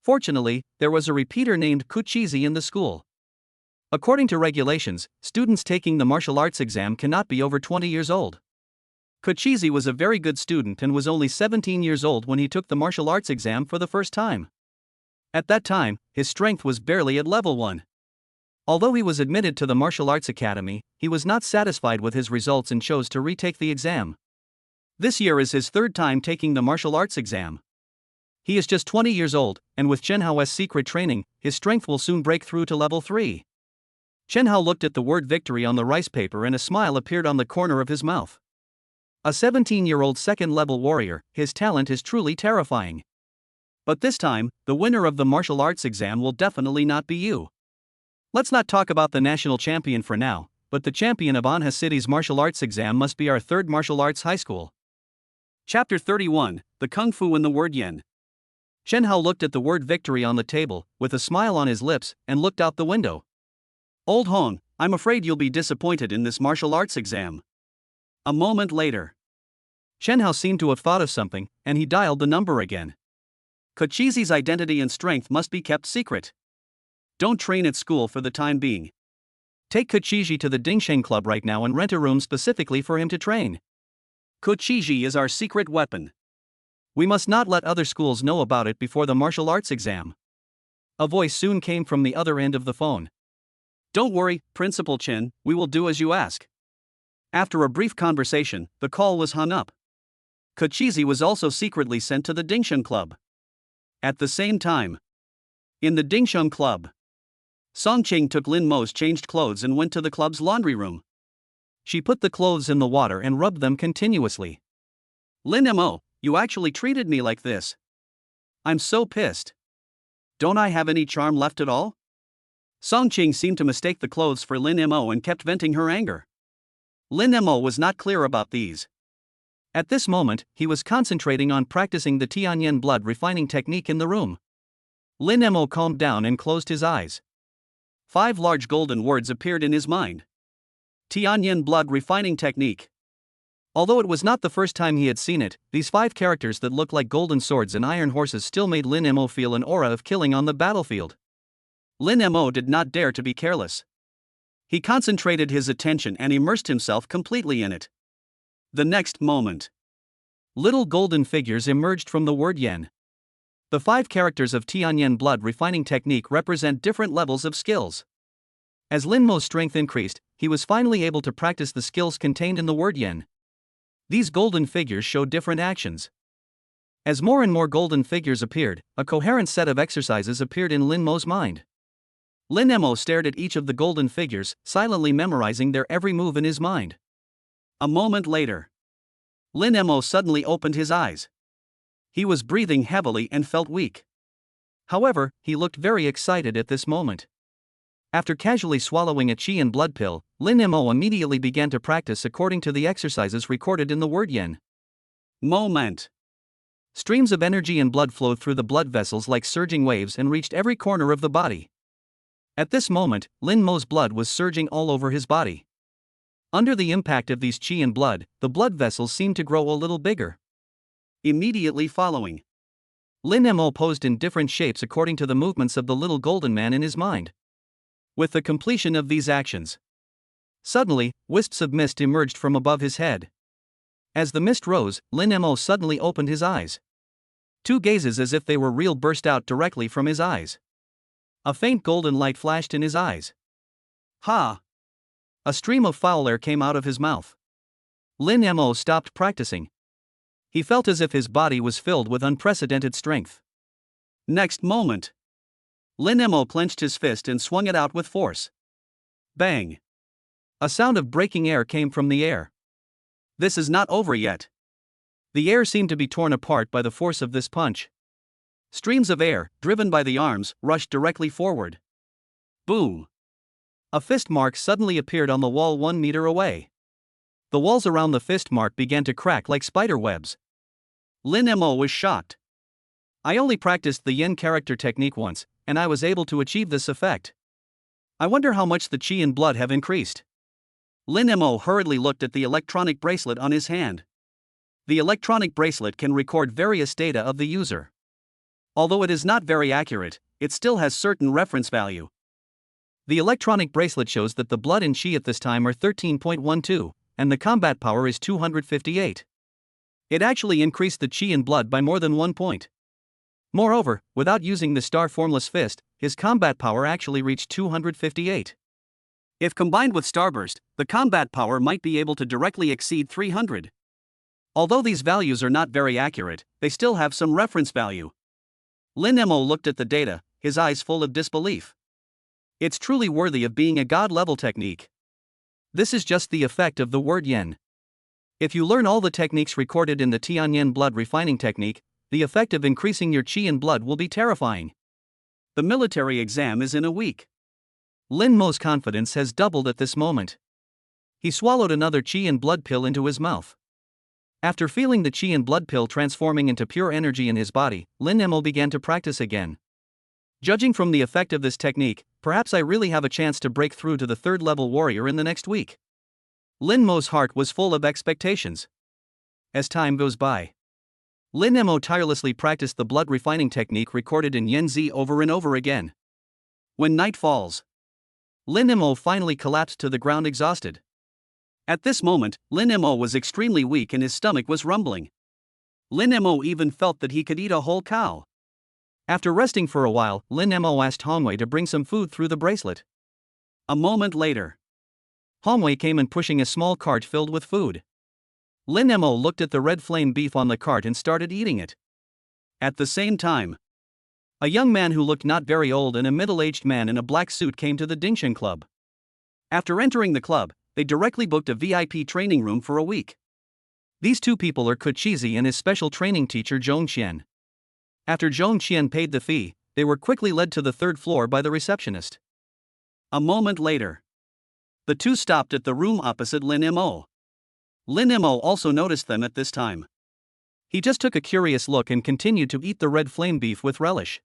Fortunately, there was a repeater named Ku Chizi in the school. According to regulations, students taking the martial arts exam cannot be over 20 years old. Ku Chizi was a very good student and was only 17 years old when he took the martial arts exam for the first time. At that time, his strength was barely at level 1. Although he was admitted to the martial arts academy, he was not satisfied with his results and chose to retake the exam. This year is his third time taking the martial arts exam. He is just 20 years old, and with Chen Hao's secret training, his strength will soon break through to level 3. Chen Hao looked at the word victory on the rice paper and a smile appeared on the corner of his mouth. A 17-year-old second-level warrior, his talent is truly terrifying. But this time, the winner of the martial arts exam will definitely not be you. Let's not talk about the national champion for now, but the champion of Anha City's martial arts exam must be our third martial arts high school. Chapter 31, The Kung Fu and the Word Yen. Chen Hao looked at the word victory on the table, with a smile on his lips, and looked out the window. Old Hong, I'm afraid you'll be disappointed in this martial arts exam. A moment later. Chen Hao seemed to have thought of something, and he dialed the number again. Kochizi's identity and strength must be kept secret. Don't train at school for the time being. Take Kochiji to the Dingsheng Club right now and rent a room specifically for him to train. Kochiji is our secret weapon. We must not let other schools know about it before the martial arts exam. A voice soon came from the other end of the phone. Don't worry, Principal Chen, we will do as you ask. After a brief conversation, the call was hung up. Kochizi was also secretly sent to the Dingsheng Club. At the same time, in the Dingsheng Club, Song Qing took Lin Mo's changed clothes and went to the club's laundry room. She put the clothes in the water and rubbed them continuously. Lin Mo, you actually treated me like this. I'm so pissed. Don't I have any charm left at all? Song Qing seemed to mistake the clothes for Lin Mo and kept venting her anger. Lin Mo was not clear about these. At this moment, he was concentrating on practicing the Tianyan blood refining technique in the room. Lin Mo calmed down and closed his eyes. 5 large golden words appeared in his mind. Tianyan blood refining technique. Although it was not the first time he had seen it, these 5 characters that looked like golden swords and iron horses still made Lin Mo feel an aura of killing on the battlefield. Lin Mo did not dare to be careless. He concentrated his attention and immersed himself completely in it. The next moment, little golden figures emerged from the word yen. The 5 characters of Tianyan blood refining technique represent different levels of skills. As Lin Mo's strength increased, he was finally able to practice the skills contained in the word yen. These golden figures showed different actions. As more and more golden figures appeared, a coherent set of exercises appeared in Lin Mo's mind. Lin Mo stared at each of the golden figures, silently memorizing their every move in his mind. A moment later, Lin Mo suddenly opened his eyes. He was breathing heavily and felt weak. However, he looked very excited at this moment. After casually swallowing a qi and blood pill, Lin Mo immediately began to practice according to the exercises recorded in the word yen. Moment. Streams of energy and blood flowed through the blood vessels like surging waves and reached every corner of the body. At this moment, Lin Mo's blood was surging all over his body. Under the impact of these qi and blood, the blood vessels seemed to grow a little bigger. Immediately following, Lin Mo posed in different shapes according to the movements of the little golden man in his mind. With the completion of these actions, suddenly, wisps of mist emerged from above his head. As the mist rose, Lin Mo suddenly opened his eyes. 2 gazes as if they were real burst out directly from his eyes. A faint golden light flashed in his eyes. Ha! A stream of foul air came out of his mouth. Lin Mo stopped practicing. He felt as if his body was filled with unprecedented strength. Next moment, Lin Mo clenched his fist and swung it out with force. Bang! A sound of breaking air came from the air. This is not over yet. The air seemed to be torn apart by the force of this punch. Streams of air, driven by the arms, rushed directly forward. Boom! A fist mark suddenly appeared on the wall 1 meter away. The walls around the fist mark began to crack like spider webs. Lin Mo was shocked. I only practiced the yen character technique once, and I was able to achieve this effect. I wonder how much the qi and blood have increased. Lin Mo hurriedly looked at the electronic bracelet on his hand. The electronic bracelet can record various data of the user. Although it is not very accurate, it still has certain reference value. The electronic bracelet shows that the blood and qi at this time are 13.12, and the combat power is 258. It actually increased the qi and blood by more than 1 point. Moreover, without using the star formless fist, his combat power actually reached 258. If combined with Starburst, the combat power might be able to directly exceed 300. Although these values are not very accurate, they still have some reference value. Lin Mo looked at the data, his eyes full of disbelief. It's truly worthy of being a god-level technique. This is just the effect of the word yen. If you learn all the techniques recorded in the Tianyan blood refining technique, the effect of increasing your qi and blood will be terrifying. The military exam is in a week. Lin Mo's confidence has doubled at this moment. He swallowed another qi and blood pill into his mouth. After feeling the qi and blood pill transforming into pure energy in his body, Lin Mo began to practice again. Judging from the effect of this technique, perhaps I really have a chance to break through to the third-level warrior in the next week. Lin Mo's heart was full of expectations. As time goes by, Lin Mo tirelessly practiced the blood refining technique recorded in Yen Zi over and over again. When night falls, Lin Mo finally collapsed to the ground exhausted. At this moment, Lin Mo was extremely weak and his stomach was rumbling. Lin Mo even felt that he could eat a whole cow. After resting for a while, Lin Mo asked Hongwei to bring some food through the bracelet. A moment later, Hongwei came in pushing a small cart filled with food. Lin Mo looked at the red flame beef on the cart and started eating it. At the same time, a young man who looked not very old and a middle-aged man in a black suit came to the Dingshan Club. After entering the club, they directly booked a VIP training room for a week. These two people are Kuchizi and his special training teacher Zhong Qian. After Zhong Qian paid the fee, they were quickly led to the third floor by the receptionist. A moment later, the two stopped at the room opposite Lin Mo. Lin Mo also noticed them at this time. He just took a curious look and continued to eat the red flame beef with relish.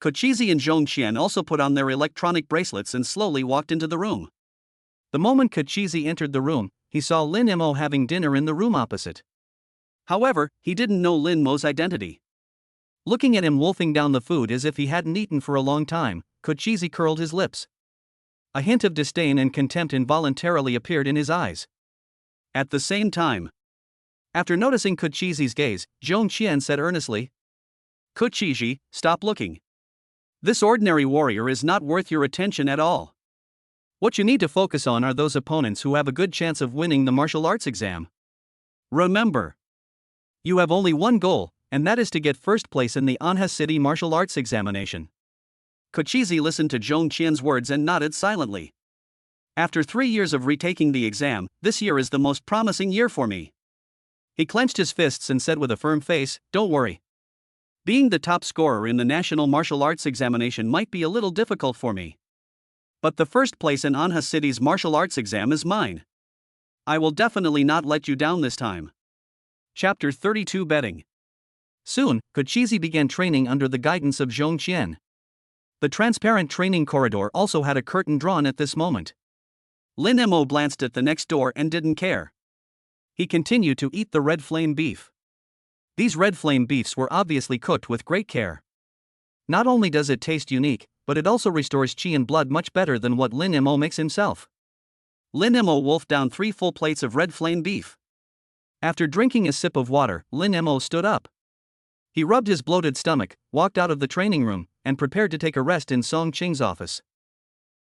Kuchizi and Zhong Qian also put on their electronic bracelets and slowly walked into the room. The moment Kuchizi entered the room, he saw Lin Mo having dinner in the room opposite. However, he didn't know Lin Mo's identity. Looking at him wolfing down the food as if he hadn't eaten for a long time, Kuchizi curled his lips. A hint of disdain and contempt involuntarily appeared in his eyes. At the same time, after noticing Kuchizi's gaze, Zhong Qian said earnestly, "Kuchizi, stop looking. This ordinary warrior is not worth your attention at all. What you need to focus on are those opponents who have a good chance of winning the martial arts exam. Remember, you have only one goal, and that is to get first place in the Anha City martial arts examination." Kuchizi listened to Zhong Qian's words and nodded silently. After 3 years of retaking the exam, this year is the most promising year for me. He clenched his fists and said with a firm face, "Don't worry. Being the top scorer in the national martial arts examination might be a little difficult for me. But the first place in Anha City's martial arts exam is mine. I will definitely not let you down this time." Chapter 32 Betting. Soon, Kuchizi began training under the guidance of Zhong Qian. The transparent training corridor also had a curtain drawn at this moment. Lin Mo glanced at the next door and didn't care. He continued to eat the red flame beef. These red flame beefs were obviously cooked with great care. Not only does it taste unique, but it also restores qi and blood much better than what Lin Mo makes himself. Lin Mo wolfed down 3 full plates of red flame beef. After drinking a sip of water, Lin Mo stood up. He rubbed his bloated stomach, walked out of the training room, and prepared to take a rest in Song Qing's office.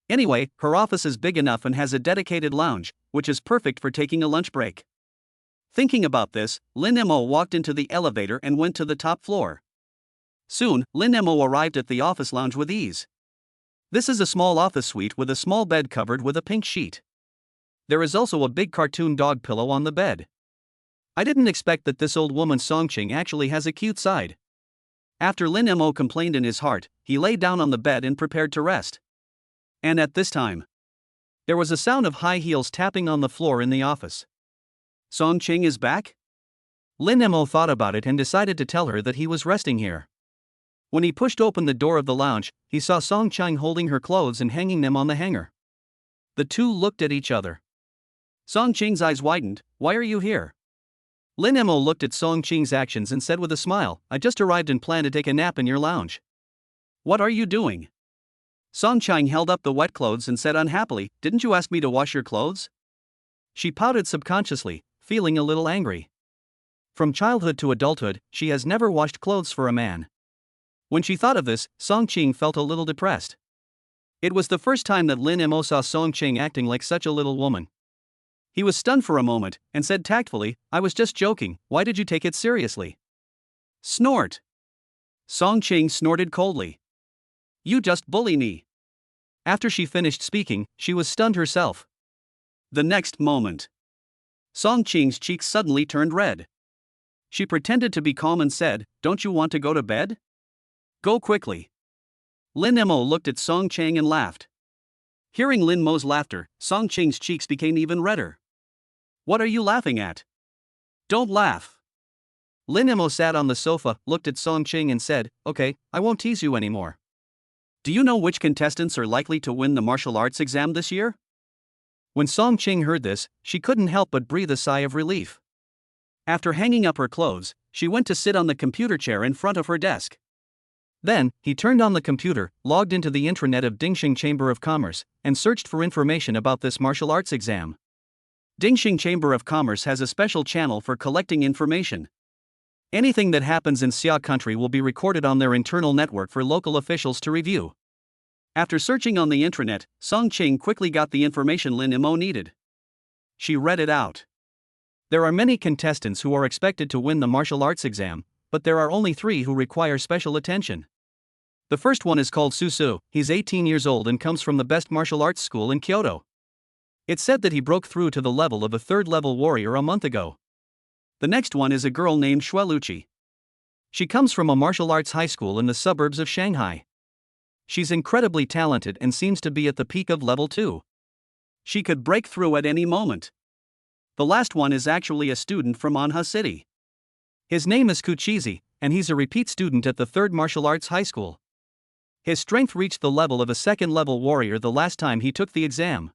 Anyway, her office is big enough and has a dedicated lounge, which is perfect for taking a lunch break. Thinking about this, Lin Mo walked into the elevator and went to the top floor. Soon, Lin Mo arrived at the office lounge with ease. This is a small office suite with a small bed covered with a pink sheet. There is also a big cartoon dog pillow on the bed. I didn't expect that this old woman Songqing actually has a cute side. After Lin Mo complained in his heart, he lay down on the bed and prepared to rest. And at this time, there was a sound of high heels tapping on the floor in the office. Songqing is back? Lin Mo thought about it and decided to tell her that he was resting here. When he pushed open the door of the lounge, he saw Songqing holding her clothes and hanging them on the hanger. The two looked at each other. Songqing's eyes widened. "Why are you here?" Lin Mo looked at Songqing's actions and said with a smile, "I just arrived and plan to take a nap in your lounge." "What are you doing?" Songqing held up the wet clothes and said unhappily, "Didn't you ask me to wash your clothes?" She pouted subconsciously, feeling a little angry. From childhood to adulthood, she has never washed clothes for a man. When she thought of this, Songqing felt a little depressed. It was the first time that Lin Mo saw Songqing acting like such a little woman. He was stunned for a moment, and said tactfully, "I was just joking, why did you take it seriously?" Snort. Song Qing snorted coldly. You just bully me. After she finished speaking, she was stunned herself. The next moment, Song Qing's cheeks suddenly turned red. She pretended to be calm and said, "Don't you want to go to bed? Go quickly." Lin Mo looked at Song Chang and laughed. Hearing Lin Mo's laughter, Song Qing's cheeks became even redder. What are you laughing at? Don't laugh. Lin Mo sat on the sofa, looked at Song Qing and said, "Okay, I won't tease you anymore." Do you know which contestants are likely to win the martial arts exam this year? When Song Qing heard this, she couldn't help but breathe a sigh of relief. After hanging up her clothes, she went to sit on the computer chair in front of her desk. Then, he turned on the computer, logged into the intranet of Dingxing Chamber of Commerce, and searched for information about this martial arts exam. Dingxing Chamber of Commerce has a special channel for collecting information. Anything that happens in Xia country will be recorded on their internal network for local officials to review. After searching on the intranet, Song Qing quickly got the information Lin Mo needed. She read it out. There are many contestants who are expected to win the martial arts exam, but there are only 3 who require special attention. The first one is called Su. He's 18 years old and comes from the best martial arts school in Kyoto. It's said that he broke through to the level of a 3rd-level warrior a month ago. The next one is a girl named Shueluchi. She comes from a martial arts high school in the suburbs of Shanghai. She's incredibly talented and seems to be at the peak of level 2. She could break through at any moment. The last one is actually a student from Anha City. His name is Kuchizi, and he's a repeat student at the 3rd martial arts high school. His strength reached the level of a 2nd-level warrior the last time he took the exam.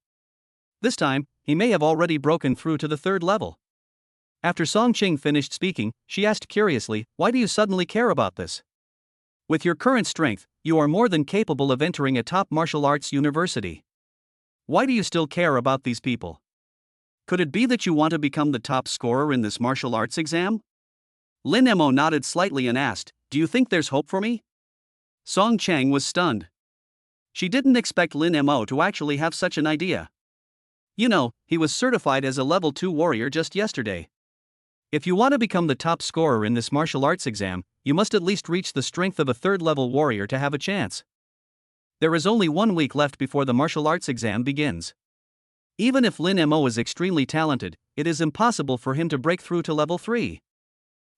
This time, he may have already broken through to the 3rd level. After Song Qing finished speaking, she asked curiously, "Why do you suddenly care about this? With your current strength, you are more than capable of entering a top martial arts university. Why do you still care about these people? Could it be that you want to become the top scorer in this martial arts exam?" Lin Mo nodded slightly and asked, "Do you think there's hope for me?" Song Chang was stunned. She didn't expect Lin Mo to actually have such an idea. You know, he was certified as a level 2 warrior just yesterday. If you want to become the top scorer in this martial arts exam, you must at least reach the strength of a 3rd-level warrior to have a chance. There is only 1 week left before the martial arts exam begins. Even if Lin Mo is extremely talented, it is impossible for him to break through to level 3.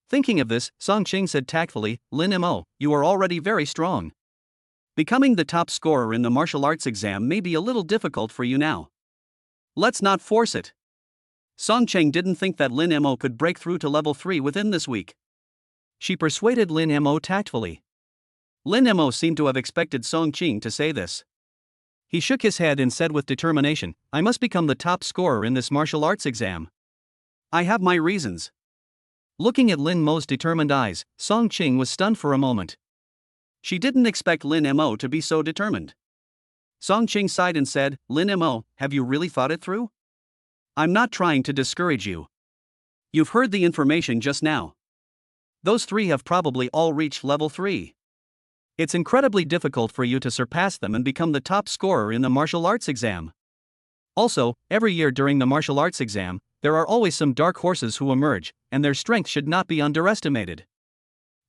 Thinking of this, Song Qing said tactfully, "Lin Mo, you are already very strong. Becoming the top scorer in the martial arts exam may be a little difficult for you now. Let's not force it." Song Cheng didn't think that Lin Mo could break through to level 3 within this week. She persuaded Lin Mo tactfully. Lin Mo seemed to have expected Song Qing to say this. He shook his head and said with determination, "I must become the top scorer in this martial arts exam. I have my reasons." Looking at Lin Mo's determined eyes, Song Qing was stunned for a moment. She didn't expect Lin Mo to be so determined. Song Qing sighed and said, "Lin Mo, have you really thought it through? I'm not trying to discourage you. You've heard the information just now. Those 3 have probably all reached level 3. It's incredibly difficult for you to surpass them and become the top scorer in the martial arts exam. Also, every year during the martial arts exam, there are always some dark horses who emerge, and their strength should not be underestimated.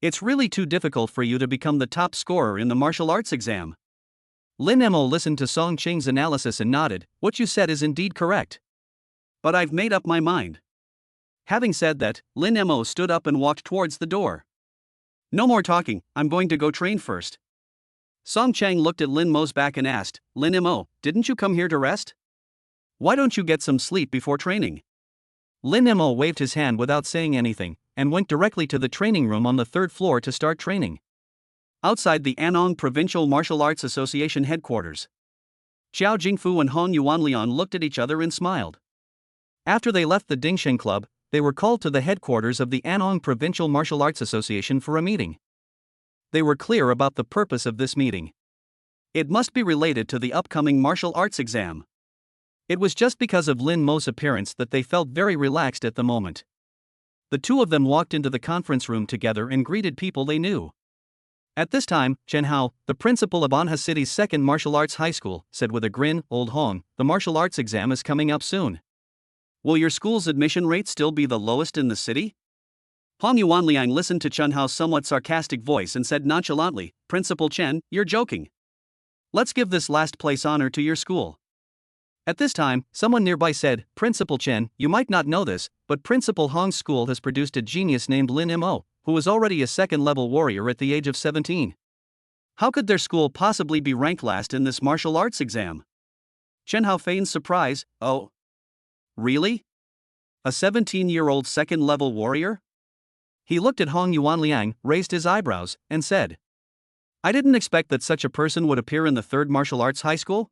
It's really too difficult for you to become the top scorer in the martial arts exam." Lin Mo listened to Song Qing's analysis and nodded, "What you said is indeed correct. But I've made up my mind." Having said that, Lin Mo stood up and walked towards the door. "No more talking, I'm going to go train first." Song Chang looked at Lin Mo's back and asked, "Lin Mo, didn't you come here to rest? Why don't you get some sleep before training?" Lin Mo waved his hand without saying anything, and went directly to the training room on the 3rd floor to start training. Outside the Anong Provincial Martial Arts Association headquarters, Xiao Jingfu and Hong Yuanlian looked at each other and smiled. After they left the Dingxing Club, they were called to the headquarters of the Anong Provincial Martial Arts Association for a meeting. They were clear about the purpose of this meeting. It must be related to the upcoming martial arts exam. It was just because of Lin Mo's appearance that they felt very relaxed at the moment. The 2 of them walked into the conference room together and greeted people they knew. At this time, Chen Hao, the principal of Anha City's 2nd martial arts high school, said with a grin, "Old Hong, the martial arts exam is coming up soon. Will your school's admission rate still be the lowest in the city?" Hong Yuanliang listened to Chen Hao's somewhat sarcastic voice and said nonchalantly, "Principal Chen, you're joking. Let's give this last place honor to your school." At this time, someone nearby said, "Principal Chen, you might not know this, but Principal Hong's school has produced a genius named Lin Mo, who was already a second-level warrior at the age of 17. How could their school possibly be ranked last in this martial arts exam?" Chen Hao feigned surprise. "Oh, really? A 17-year-old second-level warrior?" He looked at Hong Yuanliang, raised his eyebrows, and said, "I didn't expect that such a person would appear in the third martial arts high school.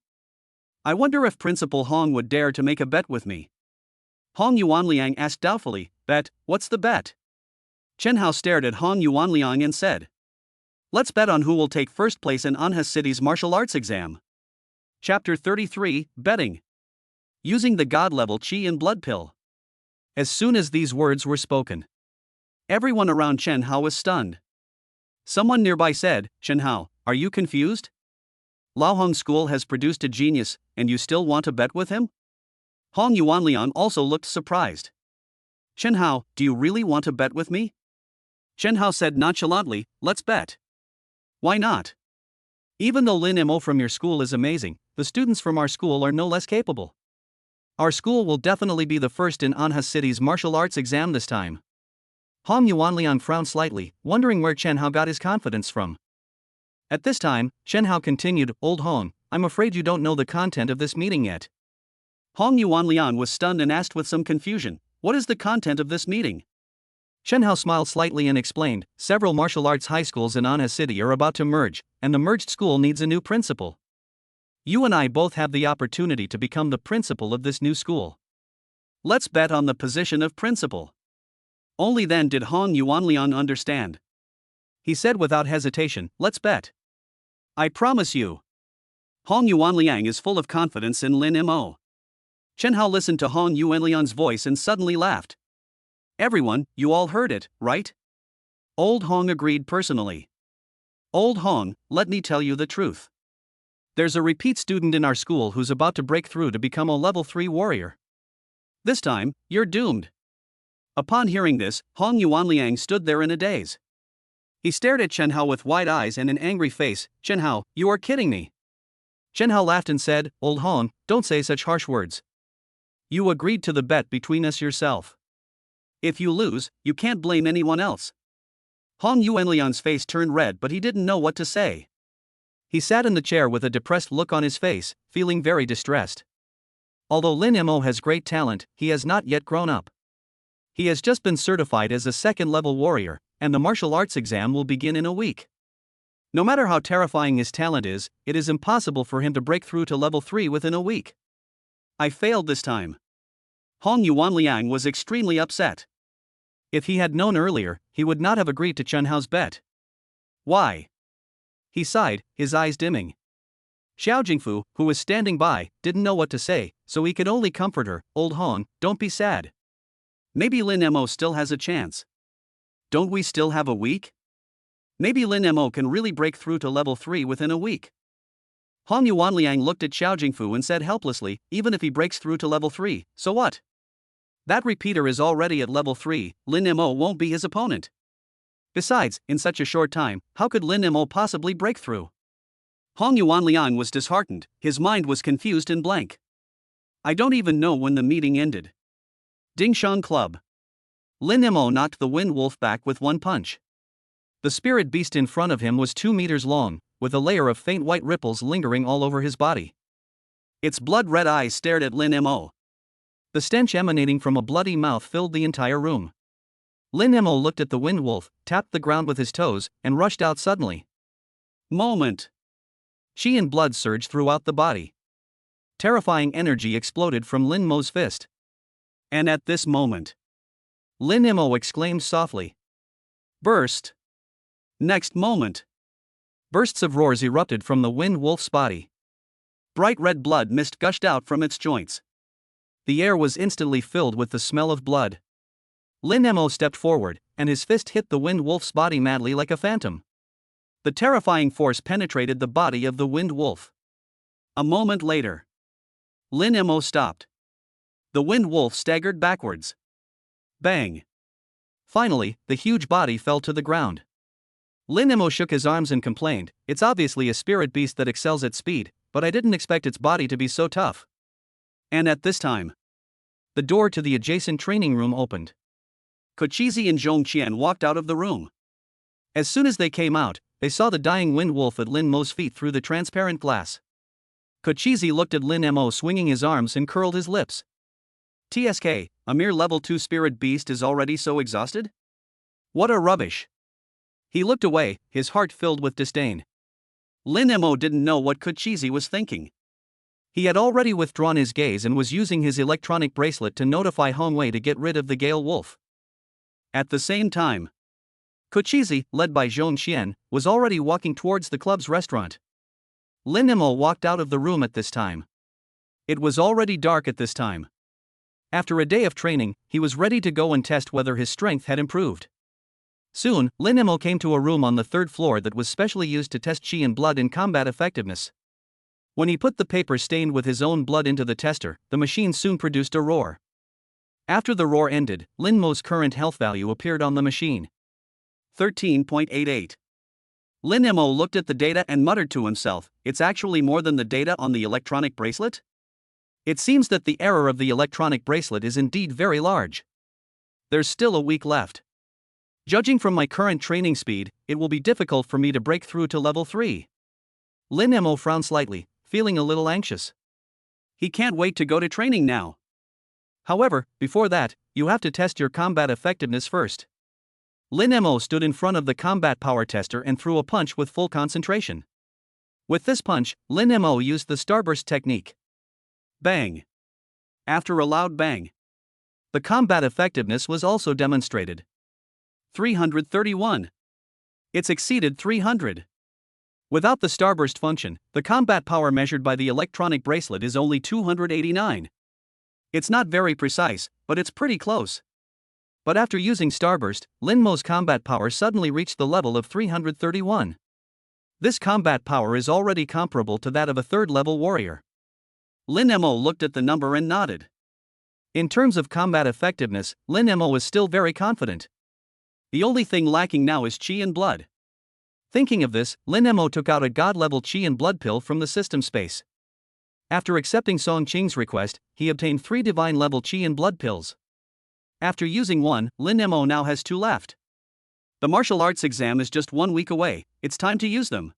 I wonder if Principal Hong would dare to make a bet with me." Hong Yuanliang asked doubtfully, "Bet, what's the bet?" Chen Hao stared at Hong Yuanliang and said, "Let's bet on who will take first place in Anha City's martial arts exam." Chapter 33, Betting. Using the God-level Qi and Blood Pill. As soon as these words were spoken, everyone around Chen Hao was stunned. Someone nearby said, "Chen Hao, are you confused? Lao Hong's school has produced a genius, and you still want to bet with him?" Hong Yuanliang also looked surprised. "Chen Hao, do you really want to bet with me?" Chen Hao said nonchalantly, "Let's bet." "Why not? Even though Lin Mo from your school is amazing, the students from our school are no less capable. Our school will definitely be the first in Anha City's martial arts exam this time." Hong Yuanliang frowned slightly, wondering where Chen Hao got his confidence from. At this time, Chen Hao continued, "Old Hong, I'm afraid you don't know the content of this meeting yet." Hong Yuanliang was stunned and asked with some confusion, "What is the content of this meeting?" Chen Hao smiled slightly and explained, "Several martial arts high schools in Anha City are about to merge, and the merged school needs a new principal. You and I both have the opportunity to become the principal of this new school. Let's bet on the position of principal." Only then did Hong Yuanliang understand. He said without hesitation, "Let's bet. I promise you." Hong Yuanliang is full of confidence in Lin Mo. Chen Hao listened to Hong Yuanliang's voice and suddenly laughed. "Everyone, you all heard it, right?" Old Hong agreed personally. "Old Hong, let me tell you the truth. There's a repeat student in our school who's about to break through to become a level 3 warrior. This time, you're doomed." Upon hearing this, Hong Yuanliang stood there in a daze. He stared at Chen Hao with wide eyes and an angry face. "Chen Hao, you are kidding me." Chen Hao laughed and said, "Old Hong, don't say such harsh words. You agreed to the bet between us yourself. If you lose, you can't blame anyone else." Hong Yuanliang's face turned red, but he didn't know what to say. He sat in the chair with a depressed look on his face, feeling very distressed. Although Lin Mo has great talent, he has not yet grown up. He has just been certified as a second-level warrior, and the martial arts exam will begin in a week. No matter how terrifying his talent is, it is impossible for him to break through to level 3 within a week. "I failed this time." Hong Yuanliang was extremely upset. If he had known earlier, he would not have agreed to Chen Hao's bet. "Why?" He sighed, his eyes dimming. Xiao Jingfu, who was standing by, didn't know what to say, so he could only comfort her. "Old Hong, don't be sad. Maybe Lin Mo still has a chance. Don't we still have a week? Maybe Lin Mo can really break through to level 3 within a week." Hong Yuanliang looked at Xiao Jingfu and said helplessly, "Even if he breaks through to level 3, so what? That repeater is already at level 3, Lin Mo won't be his opponent. Besides, in such a short time, how could Lin Mo possibly break through?" Hong Yuanliang was disheartened, his mind was confused and blank. I don't even know when the meeting ended. Dingshan Club. Lin Mo knocked the Wind Wolf back with one punch. The spirit beast in front of him was 2 meters long, with a layer of faint white ripples lingering all over his body. Its blood-red eyes stared at Lin Mo. The stench emanating from a bloody mouth filled the entire room. Lin Mo looked at the Wind Wolf, tapped the ground with his toes, and rushed out suddenly. Moment. Qi and blood surged throughout the body. Terrifying energy exploded from Lin Mo's fist. And at this moment, Lin Mo exclaimed softly. Burst. Next moment, bursts of roars erupted from the Wind Wolf's body. Bright red blood mist gushed out from its joints. The air was instantly filled with the smell of blood. Lin Mo stepped forward, and his fist hit the Wind Wolf's body madly like a phantom. The terrifying force penetrated the body of the Wind Wolf. A moment later, Lin Mo stopped. The Wind Wolf staggered backwards. Bang! Finally, the huge body fell to the ground. Lin Mo shook his arms and complained, "It's obviously a spirit beast that excels at speed, but I didn't expect its body to be so tough." And at this time, the door to the adjacent training room opened. Kochizi and Zhongqian walked out of the room. As soon as they came out, they saw the dying wind wolf at Lin Mo's feet through the transparent glass. Kochizi looked at Lin Mo swinging his arms and curled his lips. TSK, a mere level 2 spirit beast is already so exhausted? What a rubbish. He looked away, his heart filled with disdain. Lin Mo didn't know what Kochizi was thinking. He had already withdrawn his gaze and was using his electronic bracelet to notify Hongwei to get rid of the Gale Wolf. At the same time, Kochizi, led by Zhongqian, was already walking towards the club's restaurant. Lin Mo walked out of the room at this time. It was already dark at this time. After a day of training, he was ready to go and test whether his strength had improved. Soon, Lin Mo came to a room on the 3rd floor that was specially used to test chi and blood in combat effectiveness. When he put the paper stained with his own blood into the tester, the machine soon produced a roar. After the roar ended, Lin Mo's current health value appeared on the machine. 13.88. Lin Mo looked at the data and muttered to himself, "It's actually more than the data on the electronic bracelet?" It seems that the error of the electronic bracelet is indeed very large. There's still a week left. Judging from my current training speed, it will be difficult for me to break through to level 3. Lin Mo frowned slightly, feeling a little anxious. He can't wait to go to training now. However, before that, you have to test your combat effectiveness first. Lin Mo stood in front of the combat power tester and threw a punch with full concentration. With this punch, Lin Mo used the starburst technique. Bang! After a loud bang, the combat effectiveness was also demonstrated. 331. It's exceeded 300. Without the starburst function, the combat power measured by the electronic bracelet is only 289. It's not very precise, but it's pretty close. But after using starburst, Lin Mo's combat power suddenly reached the level of 331. This combat power is already comparable to that of a 3rd-level warrior. Lin Mo looked at the number and nodded. In terms of combat effectiveness, Lin Mo is still very confident. The only thing lacking now is chi and blood. Thinking of this, Lin Mo took out a god-level chi and blood pill from the system space. After accepting Song Qing's request, he obtained 3 divine-level chi and blood pills. After using one, Lin Mo now has 2 left. The martial arts exam is just 1 week away, it's time to use them.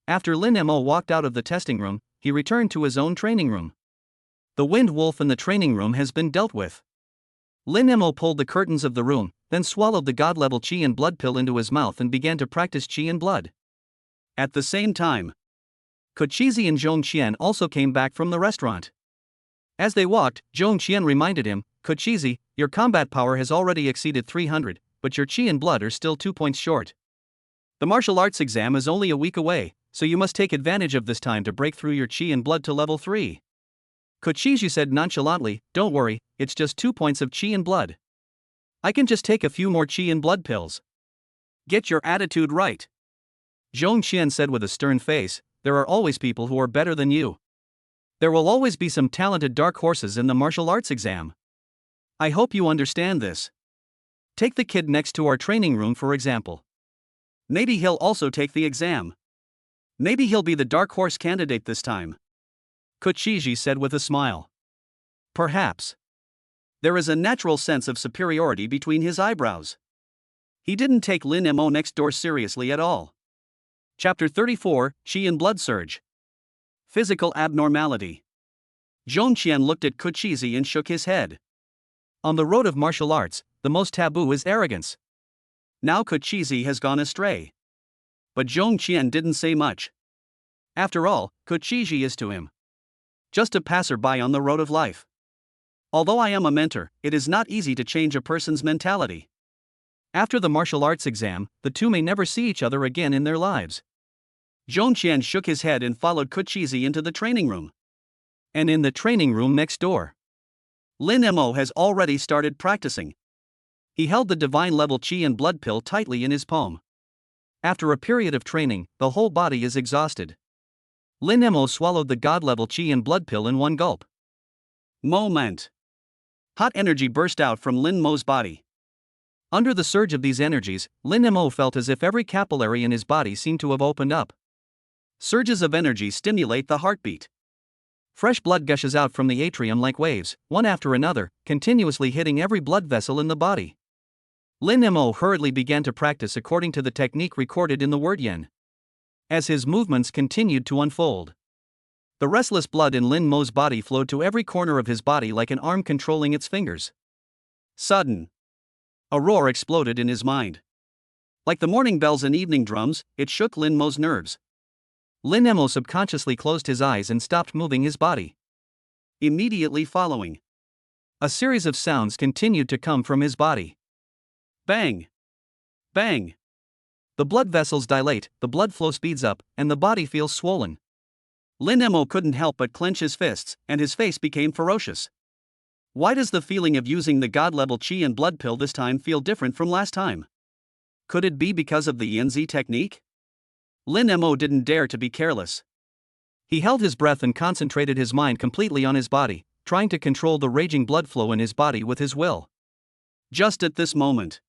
After Lin Mo walked out of the testing room, he returned to his own training room. The wind wolf in the training room has been dealt with. Lin Mo pulled the curtains of the room, then swallowed the god-level chi and blood pill into his mouth and began to practice chi and blood. At the same time, Kochizi and Zhongqian also came back from the restaurant. As they walked, Zhongqian reminded him, "Kochizi, your combat power has already exceeded 300, but your chi and blood are still 2 points short. The martial arts exam is only a week away, so you must take advantage of this time to break through your chi and blood to level 3. Kochizi said nonchalantly, "Don't worry, it's just 2 points of chi and blood. I can just take a few more chi and blood pills." "Get your attitude right," Zhongqian said with a stern face, "There are always people who are better than you. There will always be some talented dark horses in the martial arts exam. I hope you understand this. Take the kid next to our training room for example. Maybe he'll also take the exam. Maybe he'll be the dark horse candidate this time," Kochizi said with a smile. Perhaps. There is a natural sense of superiority between his eyebrows. He didn't take Lin Mo next door seriously at all. Chapter 34, Chi and Blood Surge. Physical abnormality. Zhongqian looked at Kochizi and shook his head. On the road of martial arts, the most taboo is arrogance. Now Kochizi has gone astray. But Zhongqian didn't say much. After all, Kochizi is to him just a passerby on the road of life. Although I am a mentor, it is not easy to change a person's mentality. After the martial arts exam, the two may never see each other again in their lives. Zhongqian shook his head and followed Kochizi into the training room. And in the training room next door, Lin Mo has already started practicing. He held the divine level chi and blood pill tightly in his palm. After a period of training, the whole body is exhausted. Lin Mo swallowed the god level chi and blood pill in one gulp. Moment. Hot energy burst out from Lin Mo's body. Under the surge of these energies, Lin Mo felt as if every capillary in his body seemed to have opened up. Surges of energy stimulate the heartbeat. Fresh blood gushes out from the atrium like waves, one after another, continuously hitting every blood vessel in the body. Lin Mo hurriedly began to practice according to the technique recorded in the word yen. As his movements continued to unfold, the restless blood in Lin Mo's body flowed to every corner of his body like an arm controlling its fingers. Sudden, a roar exploded in his mind. Like the morning bells and evening drums, it shook Lin Mo's nerves. Lin Mo subconsciously closed his eyes and stopped moving his body. Immediately following, a series of sounds continued to come from his body. Bang! Bang! The blood vessels dilate, the blood flow speeds up, and the body feels swollen. Lin Mo couldn't help but clench his fists, and his face became ferocious. Why does the feeling of using the god-level qi and blood pill this time feel different from last time? Could it be because of the Yin Zi technique? Lin Mo didn't dare to be careless. He held his breath and concentrated his mind completely on his body, trying to control the raging blood flow in his body with his will. Just at this moment,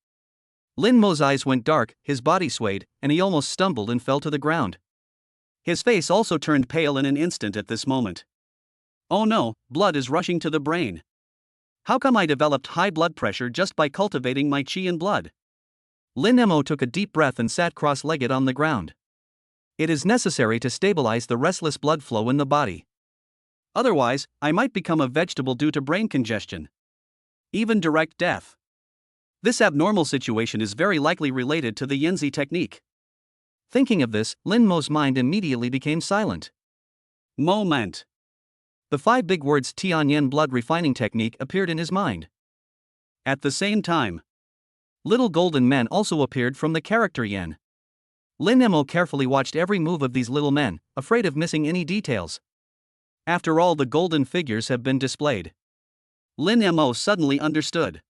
Lin Mo's eyes went dark, his body swayed, and he almost stumbled and fell to the ground. His face also turned pale in an instant at this moment. Oh no, blood is rushing to the brain. How come I developed high blood pressure just by cultivating my qi and blood? Lin Mo took a deep breath and sat cross-legged on the ground. It is necessary to stabilize the restless blood flow in the body. Otherwise, I might become a vegetable due to brain congestion. Even direct death. This abnormal situation is very likely related to the Yin Zi technique. Thinking of this, Lin Mo's mind immediately became silent. Moment. The 5 big words Tian Yen blood refining technique appeared in his mind. At the same time, little golden men also appeared from the character yen. Lin Mo carefully watched every move of these little men, afraid of missing any details. After all the golden figures have been displayed, Lin Mo suddenly understood.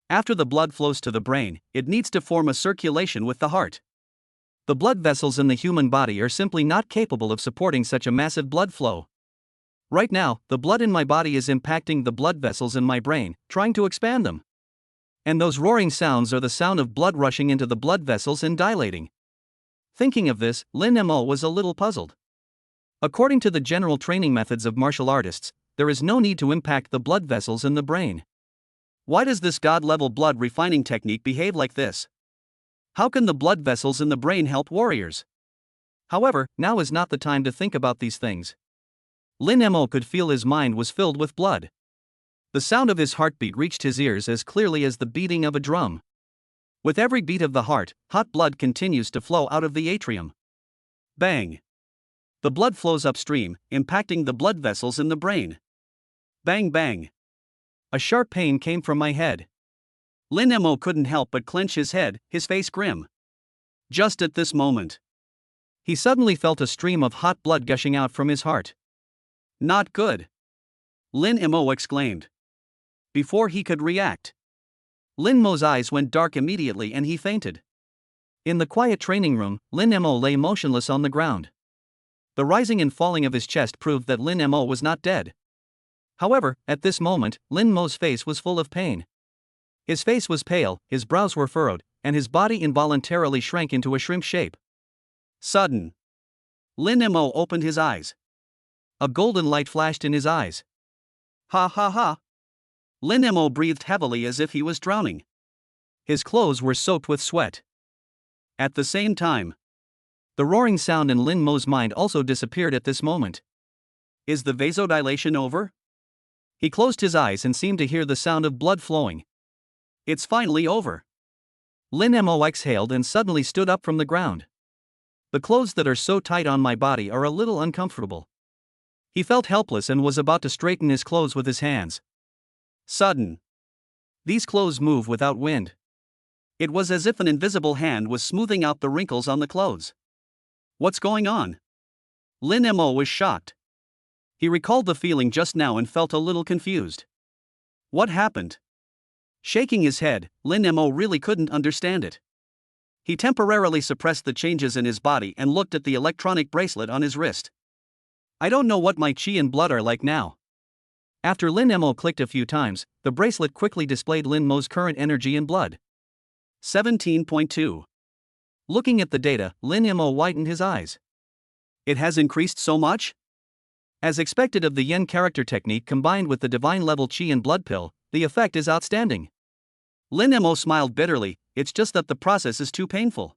After the blood flows to the brain, it needs to form a circulation with the heart. The blood vessels in the human body are simply not capable of supporting such a massive blood flow. Right now, the blood in my body is impacting the blood vessels in my brain, trying to expand them. And those roaring sounds are the sound of blood rushing into the blood vessels and dilating. Thinking of this, Lin Mo was a little puzzled. According to the general training methods of martial artists, there is no need to impact the blood vessels in the brain. Why does this god-level blood refining technique behave like this? How can the blood vessels in the brain help warriors? However, now is not the time to think about these things. Lin Mo could feel his mind was filled with blood. The sound of his heartbeat reached his ears as clearly as the beating of a drum. With every beat of the heart, hot blood continues to flow out of the atrium. Bang! The blood flows upstream, impacting the blood vessels in the brain. Bang bang! A sharp pain came from my head. Lin Mo couldn't help but clench his head, his face grim. Just at this moment, he suddenly felt a stream of hot blood gushing out from his heart. Not good! Lin Mo exclaimed. Before he could react, Lin Mo's eyes went dark immediately and he fainted. In the quiet training room, Lin Mo lay motionless on the ground. The rising and falling of his chest proved that Lin Mo was not dead. However, at this moment, Lin Mo's face was full of pain. His face was pale, his brows were furrowed, and his body involuntarily shrank into a shrimp shape. Sudden, Lin Mo opened his eyes. A golden light flashed in his eyes. Ha ha ha! Lin Mo breathed heavily as if he was drowning. His clothes were soaked with sweat. At the same time, the roaring sound in Lin Mo's mind also disappeared at this moment. Is the vasodilation over? He closed his eyes and seemed to hear the sound of blood flowing. It's finally over. Lin Mo exhaled and suddenly stood up from the ground. The clothes that are so tight on my body are a little uncomfortable. He felt helpless and was about to straighten his clothes with his hands. Sudden. These clothes move without wind. It was as if an invisible hand was smoothing out the wrinkles on the clothes. What's going on? Lin Mo was shocked. He recalled the feeling just now and felt a little confused. What happened? Shaking his head, Lin Mo really couldn't understand it. He temporarily suppressed the changes in his body and looked at the electronic bracelet on his wrist. I don't know what my qi and blood are like now. After Lin Mo clicked a few times, the bracelet quickly displayed Lin Mo's current energy and blood. 17.2. Looking at the data, Lin Mo whitened his eyes. It has increased so much? As expected of the Yen character technique combined with the divine level Qi and blood pill, the effect is outstanding. Lin Mo smiled bitterly, it's just that the process is too painful.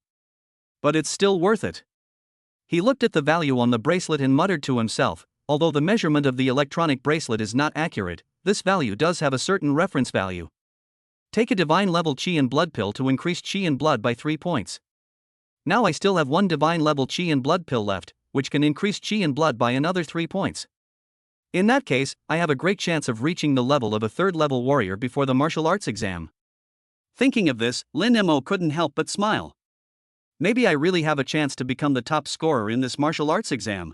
But it's still worth it. He looked at the value on the bracelet and muttered to himself, although the measurement of the electronic bracelet is not accurate, this value does have a certain reference value. Take a divine level Qi and blood pill to increase Qi and blood by 3 points. Now I still have one divine level Qi and blood pill left, which can increase Qi and blood by another 3 points. In that case, I have a great chance of reaching the level of a 3rd level warrior before the martial arts exam. Thinking of this, Lin Mo couldn't help but smile. Maybe I really have a chance to become the top scorer in this martial arts exam.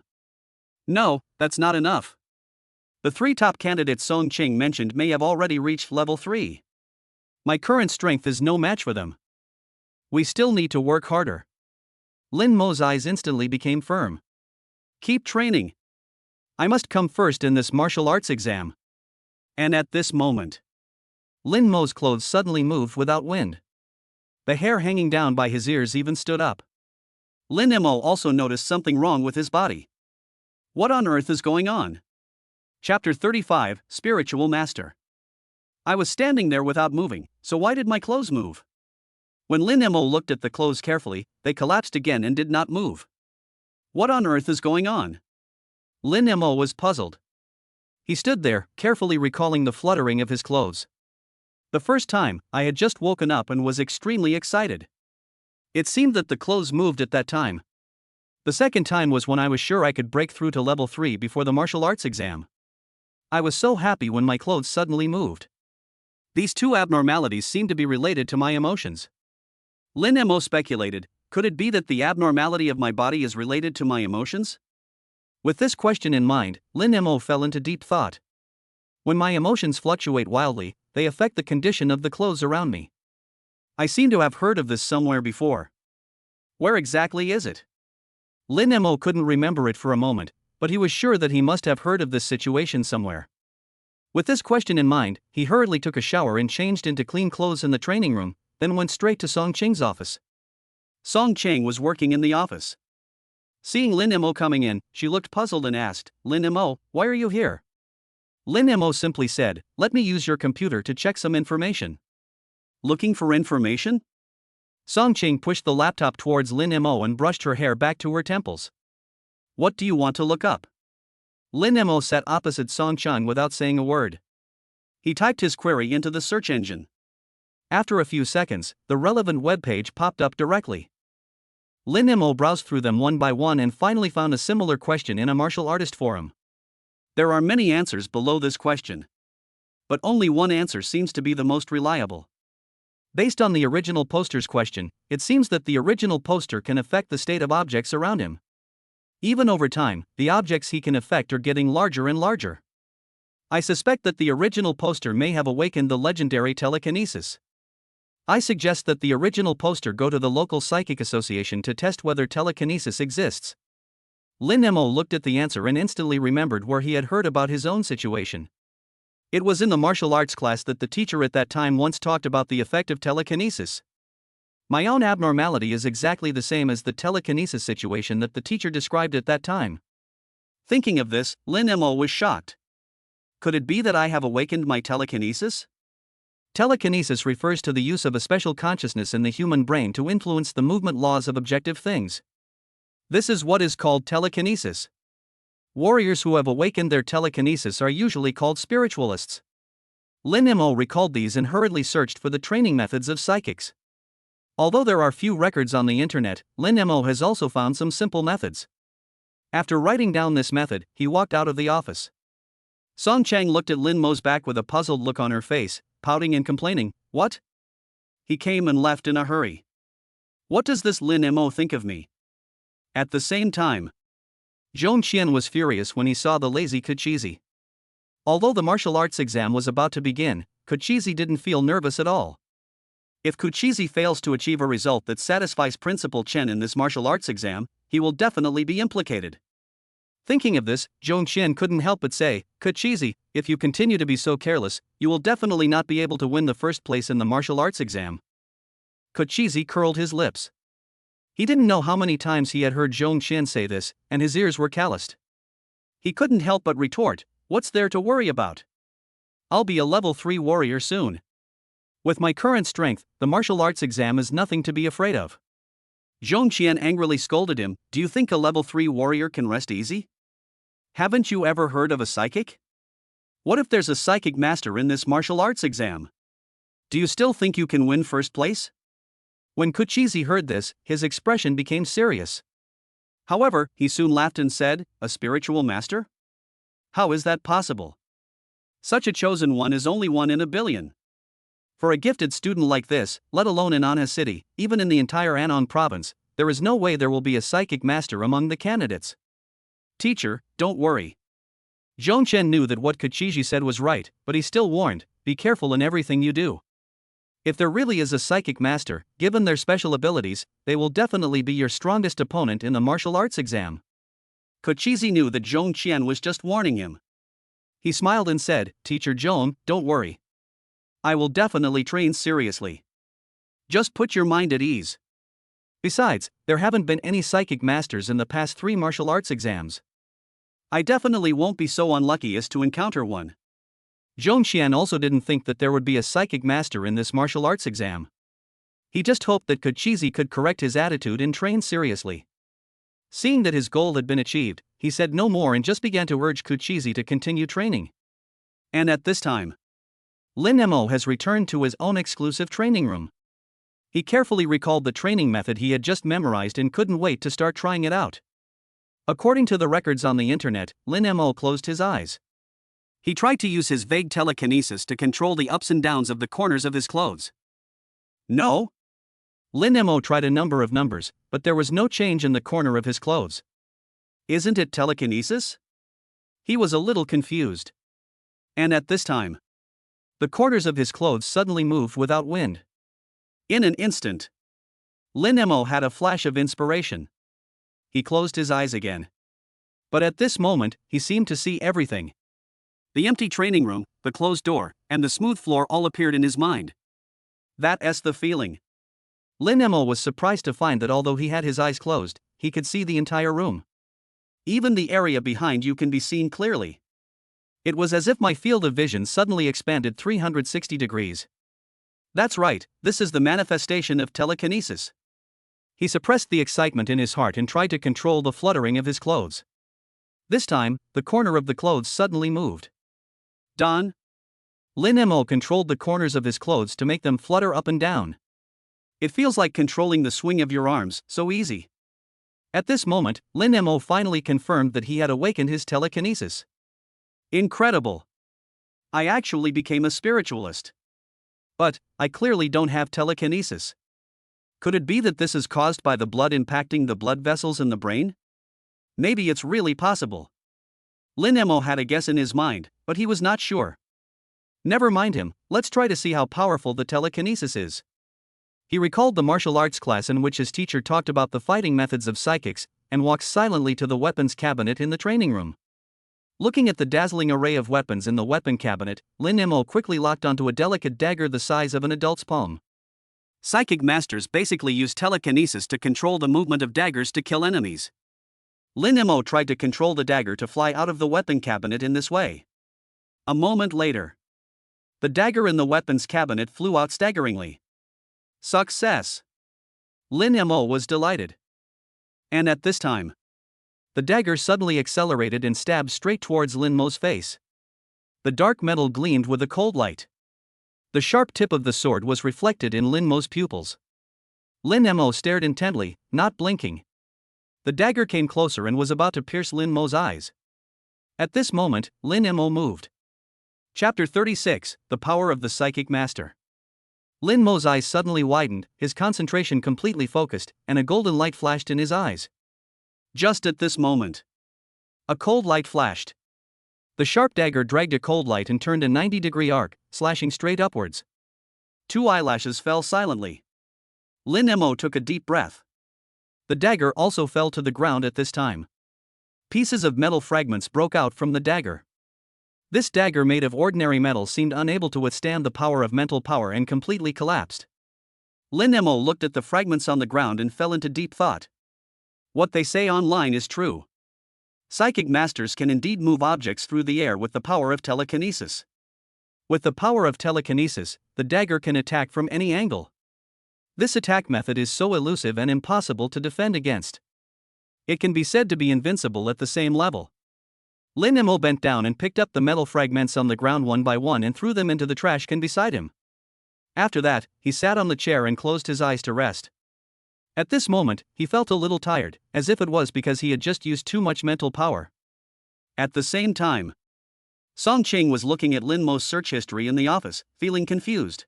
No, that's not enough. The 3 top candidates Song Qing mentioned may have already reached level 3. My current strength is no match for them. We still need to work harder. Lin Mo's eyes instantly became firm. Keep training. I must come first in this martial arts exam. And at this moment, Lin Mo's clothes suddenly moved without wind. The hair hanging down by his ears even stood up. Lin Mo also noticed something wrong with his body. What on earth is going on? Chapter 35, Spiritual Master. I was standing there without moving, so why did my clothes move? When Lin Mo looked at the clothes carefully, they collapsed again and did not move. What on earth is going on? Lin Mo was puzzled. He stood there, carefully recalling the fluttering of his clothes. The first time, I had just woken up and was extremely excited. It seemed that the clothes moved at that time. The second time was when I was sure I could break through to level 3 before the martial arts exam. I was so happy when my clothes suddenly moved. These two abnormalities seemed to be related to my emotions. Lin Mo speculated, could it be that the abnormality of my body is related to my emotions? With this question in mind, Lin Mo fell into deep thought. When my emotions fluctuate wildly, they affect the condition of the clothes around me. I seem to have heard of this somewhere before. Where exactly is it? Lin Mo couldn't remember it for a moment, but he was sure that he must have heard of this situation somewhere. With this question in mind, he hurriedly took a shower and changed into clean clothes in the training room, then went straight to Song Qing's office. Song Qing was working in the office. Seeing Lin Mo coming in, she looked puzzled and asked, Lin Mo, why are you here? Lin Mo simply said, let me use your computer to check some information. Looking for information? Song Qing pushed the laptop towards Lin Mo and brushed her hair back to her temples. What do you want to look up? Lin Mo sat opposite Song Qing without saying a word. He typed his query into the search engine. After a few seconds, the relevant webpage popped up directly. Lin Mo browsed through them one by one and finally found a similar question in a martial artist forum. There are many answers below this question. But only one answer seems to be the most reliable. Based on the original poster's question, it seems that the original poster can affect the state of objects around him. Even over time, the objects he can affect are getting larger and larger. I suspect that the original poster may have awakened the legendary telekinesis. I suggest that the original poster go to the local psychic association to test whether telekinesis exists. Lin Mo looked at the answer and instantly remembered where he had heard about his own situation. It was in the martial arts class that the teacher at that time once talked about the effect of telekinesis. My own abnormality is exactly the same as the telekinesis situation that the teacher described at that time. Thinking of this, Lin Mo was shocked. Could it be that I have awakened my telekinesis? Telekinesis refers to the use of a special consciousness in the human brain to influence the movement laws of objective things. This is what is called telekinesis. Warriors who have awakened their telekinesis are usually called spiritualists. Lin Mo recalled these and hurriedly searched for the training methods of psychics. Although there are few records on the internet, Lin Mo has also found some simple methods. After writing down this method, he walked out of the office. Song Chang looked at Lin Mo's back with a puzzled look on her face, pouting and complaining, what? He came and left in a hurry. What does this Lin Mo think of me? At the same time, Zhong Qian was furious when he saw the lazy Kuchizi. Although the martial arts exam was about to begin, Kuchizi didn't feel nervous at all. If Kuchizi fails to achieve a result that satisfies Principal Chen in this martial arts exam, he will definitely be implicated. Thinking of this, Zhong Qian couldn't help but say, Kuchizi, if you continue to be so careless, you will definitely not be able to win the first place in the martial arts exam. Kochizi curled his lips. He didn't know how many times he had heard Zhong Qian say this, and his ears were calloused. He couldn't help but retort, "What's there to worry about? I'll be a level 3 warrior soon. With my current strength, the martial arts exam is nothing to be afraid of." Zhong Qian angrily scolded him, "Do you think a level 3 warrior can rest easy? Haven't you ever heard of a psychic? What if there's a psychic master in this martial arts exam? Do you still think you can win first place?" When Kochizi heard this, his expression became serious. However, he soon laughed and said, "A spiritual master? How is that possible? Such a chosen one is only one in a billion. For a gifted student like this, let alone in Anha City, even in the entire Anong province, there is no way there will be a psychic master among the candidates. Teacher, don't worry." Zhongchen knew that what Kochizi said was right, but he still warned, "Be careful in everything you do. If there really is a psychic master, given their special abilities, they will definitely be your strongest opponent in the martial arts exam." Kochizi knew that Zhong Qian was just warning him. He smiled and said, "Teacher Zhong, don't worry. I will definitely train seriously. Just put your mind at ease. Besides, there haven't been any psychic masters in the past 3 martial arts exams. I definitely won't be so unlucky as to encounter one." Zhong Qian also didn't think that there would be a psychic master in this martial arts exam. He just hoped that Kochizi could correct his attitude and train seriously. Seeing that his goal had been achieved, he said no more and just began to urge Kochizi to continue training. And at this time, Lin Mo has returned to his own exclusive training room. He carefully recalled the training method he had just memorized and couldn't wait to start trying it out. According to the records on the internet, Lin Mo closed his eyes. He tried to use his vague telekinesis to control the ups and downs of the corners of his clothes. No? Lin Mo tried a number of numbers, but there was no change in the corner of his clothes. Isn't it telekinesis? He was a little confused. And at this time, the corners of his clothes suddenly moved without wind. In an instant, Lin Mo had a flash of inspiration. He closed his eyes again. But at this moment, he seemed to see everything. The empty training room, the closed door, and the smooth floor all appeared in his mind. That's the feeling. Lin Mo was surprised to find that although he had his eyes closed, he could see the entire room. Even the area behind you can be seen clearly. It was as if my field of vision suddenly expanded 360 degrees. That's right, this is the manifestation of telekinesis. He suppressed the excitement in his heart and tried to control the fluttering of his clothes. This time, the corner of the clothes suddenly moved. Don. Lin Mo controlled the corners of his clothes to make them flutter up and down. It feels like controlling the swing of your arms, so easy. At this moment, Lin Mo finally confirmed that he had awakened his telekinesis. Incredible. I actually became a spiritualist. But, I clearly don't have telekinesis. Could it be that this is caused by the blood impacting the blood vessels in the brain? Maybe it's really possible. Lin Mo had a guess in his mind, but he was not sure. Never mind him, let's try to see how powerful the telekinesis is. He recalled the martial arts class in which his teacher talked about the fighting methods of psychics, and walked silently to the weapons cabinet in the training room. Looking at the dazzling array of weapons in the weapon cabinet, Lin Mo quickly locked onto a delicate dagger the size of an adult's palm. Psychic masters basically use telekinesis to control the movement of daggers to kill enemies. Lin Mo tried to control the dagger to fly out of the weapon cabinet in this way. A moment later, the dagger in the weapons cabinet flew out staggeringly. Success! Lin Mo was delighted. And at this time, the dagger suddenly accelerated and stabbed straight towards Lin Mo's face. The dark metal gleamed with a cold light. The sharp tip of the sword was reflected in Lin Mo's pupils. Lin Mo stared intently, not blinking. The dagger came closer and was about to pierce Lin Mo's eyes. At this moment, Lin Mo moved. Chapter 36, The Power of the Psychic Master. Lin Mo's eyes suddenly widened, his concentration completely focused, and a golden light flashed in his eyes. Just at this moment, a cold light flashed. The sharp dagger dragged a cold light and turned a 90-degree arc, slashing straight upwards. 2 eyelashes fell silently. Lin Mo took a deep breath. The dagger also fell to the ground at this time. Pieces of metal fragments broke out from the dagger. This dagger made of ordinary metal seemed unable to withstand the power of mental power and completely collapsed. Lin Mo looked at the fragments on the ground and fell into deep thought. What they say online is true. Psychic masters can indeed move objects through the air with the power of telekinesis. With the power of telekinesis, the dagger can attack from any angle. This attack method is so elusive and impossible to defend against. It can be said to be invincible at the same level. Lin Mo bent down and picked up the metal fragments on the ground one by one and threw them into the trash can beside him. After that, he sat on the chair and closed his eyes to rest. At this moment, he felt a little tired, as if it was because he had just used too much mental power. At the same time, Song Ching was looking at Lin Mo's search history in the office, feeling confused.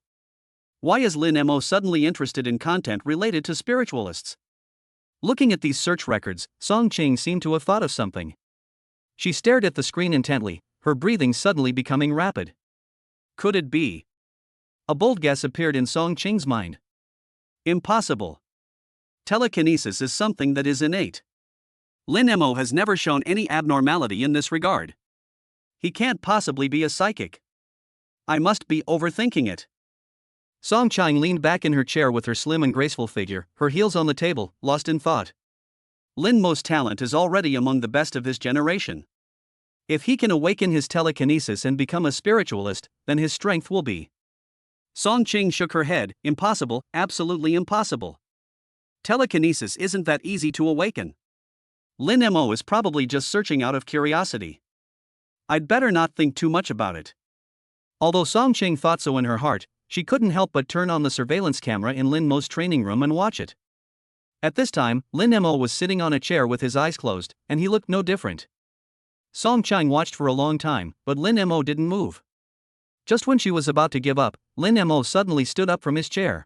Why is Lin Mo suddenly interested in content related to spiritualists? Looking at these search records, Song Ching seemed to have thought of something. She stared at the screen intently, her breathing suddenly becoming rapid. Could it be? A bold guess appeared in Song Ching's mind. Impossible. Telekinesis is something that is innate. Lin Mo has never shown any abnormality in this regard. He can't possibly be a psychic. I must be overthinking it. Song Ching leaned back in her chair with her slim and graceful figure, her heels on the table, lost in thought. Lin Mo's talent is already among the best of his generation. If he can awaken his telekinesis and become a spiritualist, then his strength will be. Song Ching shook her head. Impossible, absolutely impossible. Telekinesis isn't that easy to awaken. Lin Mo is probably just searching out of curiosity. I'd better not think too much about it. Although Song Ching thought so in her heart, she couldn't help but turn on the surveillance camera in Lin Mo's training room and watch it. At this time, Lin Mo was sitting on a chair with his eyes closed, and he looked no different. Song Ching watched for a long time, but Lin Mo didn't move. Just when she was about to give up, Lin Mo suddenly stood up from his chair.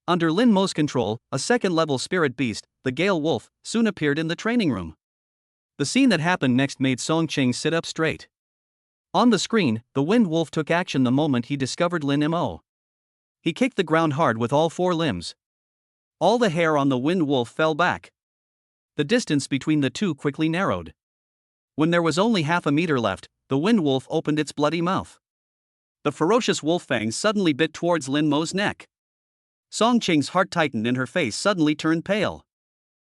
Under Lin Mo's control, a second-level spirit beast, the Gale Wolf, soon appeared in the training room. The scene that happened next made Song Ching sit up straight. On the screen, the Wind Wolf took action the moment he discovered Lin Mo. He kicked the ground hard with all four limbs. All the hair on the Wind Wolf fell back. The distance between the two quickly narrowed. When there was only half a meter left, the Wind Wolf opened its bloody mouth. The ferocious wolf fangs suddenly bit towards Lin Mo's neck. Song Ching's heart tightened and her face suddenly turned pale.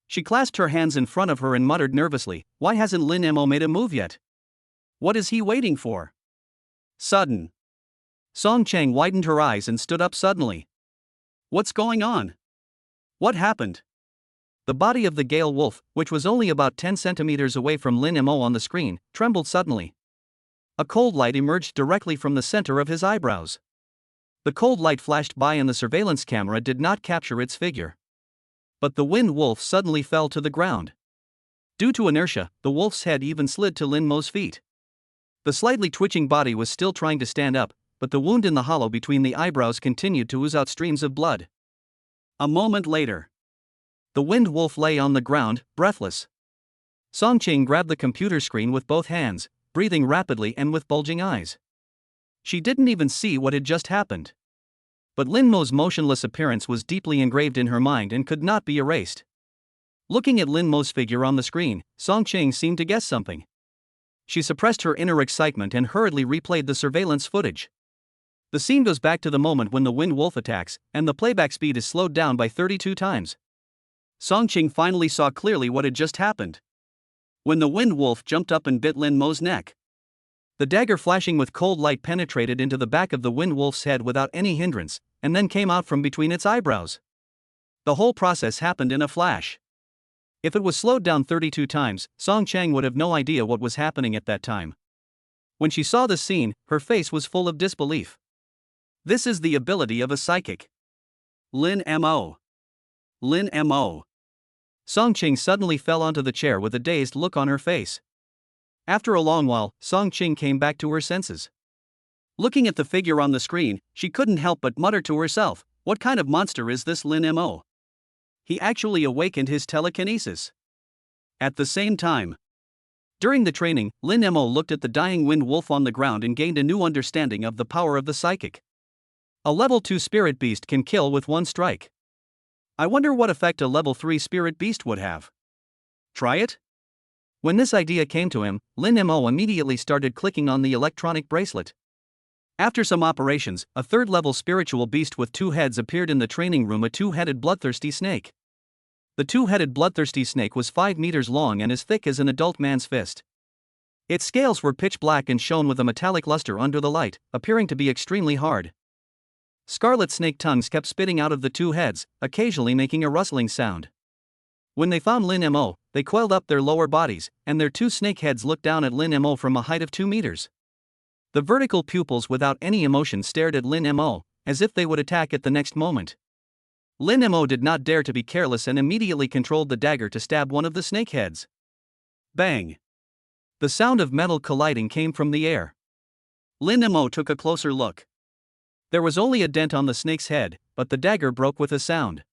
She clasped her hands in front of her and muttered nervously, "Why hasn't Lin Mo made a move yet? What is he waiting for?" Sudden. Song Ching widened her eyes and stood up suddenly. What's going on? What happened? The body of the Gale Wolf, which was only about 10 centimeters away from Lin Mo on the screen, trembled suddenly. A cold light emerged directly from the center of his eyebrows. The cold light flashed by and the surveillance camera did not capture its figure. But the Wind Wolf suddenly fell to the ground. Due to inertia, the wolf's head even slid to Lin Mo's feet. The slightly twitching body was still trying to stand up, but the wound in the hollow between the eyebrows continued to ooze out streams of blood. A moment later, the Wind Wolf lay on the ground, breathless. Song Ching grabbed the computer screen with both hands, breathing rapidly and with bulging eyes. She didn't even see what had just happened. But Lin Mo's motionless appearance was deeply engraved in her mind and could not be erased. Looking at Lin Mo's figure on the screen, Song Ching seemed to guess something. She suppressed her inner excitement and hurriedly replayed the surveillance footage. The scene goes back to the moment when the Wind Wolf attacks, and the playback speed is slowed down by 32 times. Song Ching finally saw clearly what had just happened. When the Wind Wolf jumped up and bit Lin Mo's neck. The dagger flashing with cold light penetrated into the back of the Wind Wolf's head without any hindrance, and then came out from between its eyebrows. The whole process happened in a flash. If it was slowed down 32 times, Song Ching would have no idea what was happening at that time. When she saw the scene, her face was full of disbelief. This is the ability of a psychic. Lin Mo. Lin Mo. Song Ching suddenly fell onto the chair with a dazed look on her face. After a long while, Song Ching came back to her senses. Looking at the figure on the screen, she couldn't help but mutter to herself, "What kind of monster is this Lin Mo? He actually awakened his telekinesis." At the same time, during the training, Lin Mo looked at the dying Wind Wolf on the ground and gained a new understanding of the power of the psychic. A level 2 spirit beast can kill with one strike. I wonder what effect a level 3 spirit beast would have. Try it? When this idea came to him, Lin Mo immediately started clicking on the electronic bracelet. After some operations, a third-level spiritual beast with 2 heads appeared in the training room, a 2-headed bloodthirsty snake. The 2-headed bloodthirsty snake was 5 meters long and as thick as an adult man's fist. Its scales were pitch black and shone with a metallic luster under the light, appearing to be extremely hard. Scarlet snake tongues kept spitting out of the 2 heads, occasionally making a rustling sound. When they found Lin Mo, they coiled up their lower bodies, and their 2 snake heads looked down at Lin Mo from a height of 2 meters. The vertical pupils without any emotion stared at Lin Mo, as if they would attack at the next moment. Lin Mo did not dare to be careless and immediately controlled the dagger to stab one of the snake heads. Bang! The sound of metal colliding came from the air. Lin Mo took a closer look. There was only a dent on the snake's head, but the dagger broke with a sound.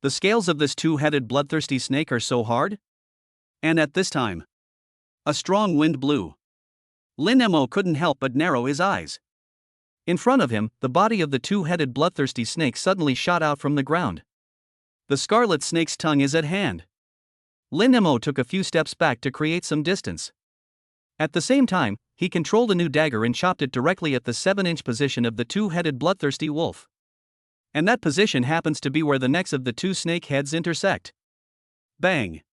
The scales of this 2-headed bloodthirsty snake are so hard? And at this time, a strong wind blew. Lin Mo couldn't help but narrow his eyes. In front of him, the body of the 2-headed bloodthirsty snake suddenly shot out from the ground. The scarlet snake's tongue is at hand. Lin Mo took a few steps back to create some distance. At the same time, he controlled a new dagger and chopped it directly at the 7-inch position of the 2-headed bloodthirsty wolf. And that position happens to be where the necks of the 2 snake heads intersect. Bang!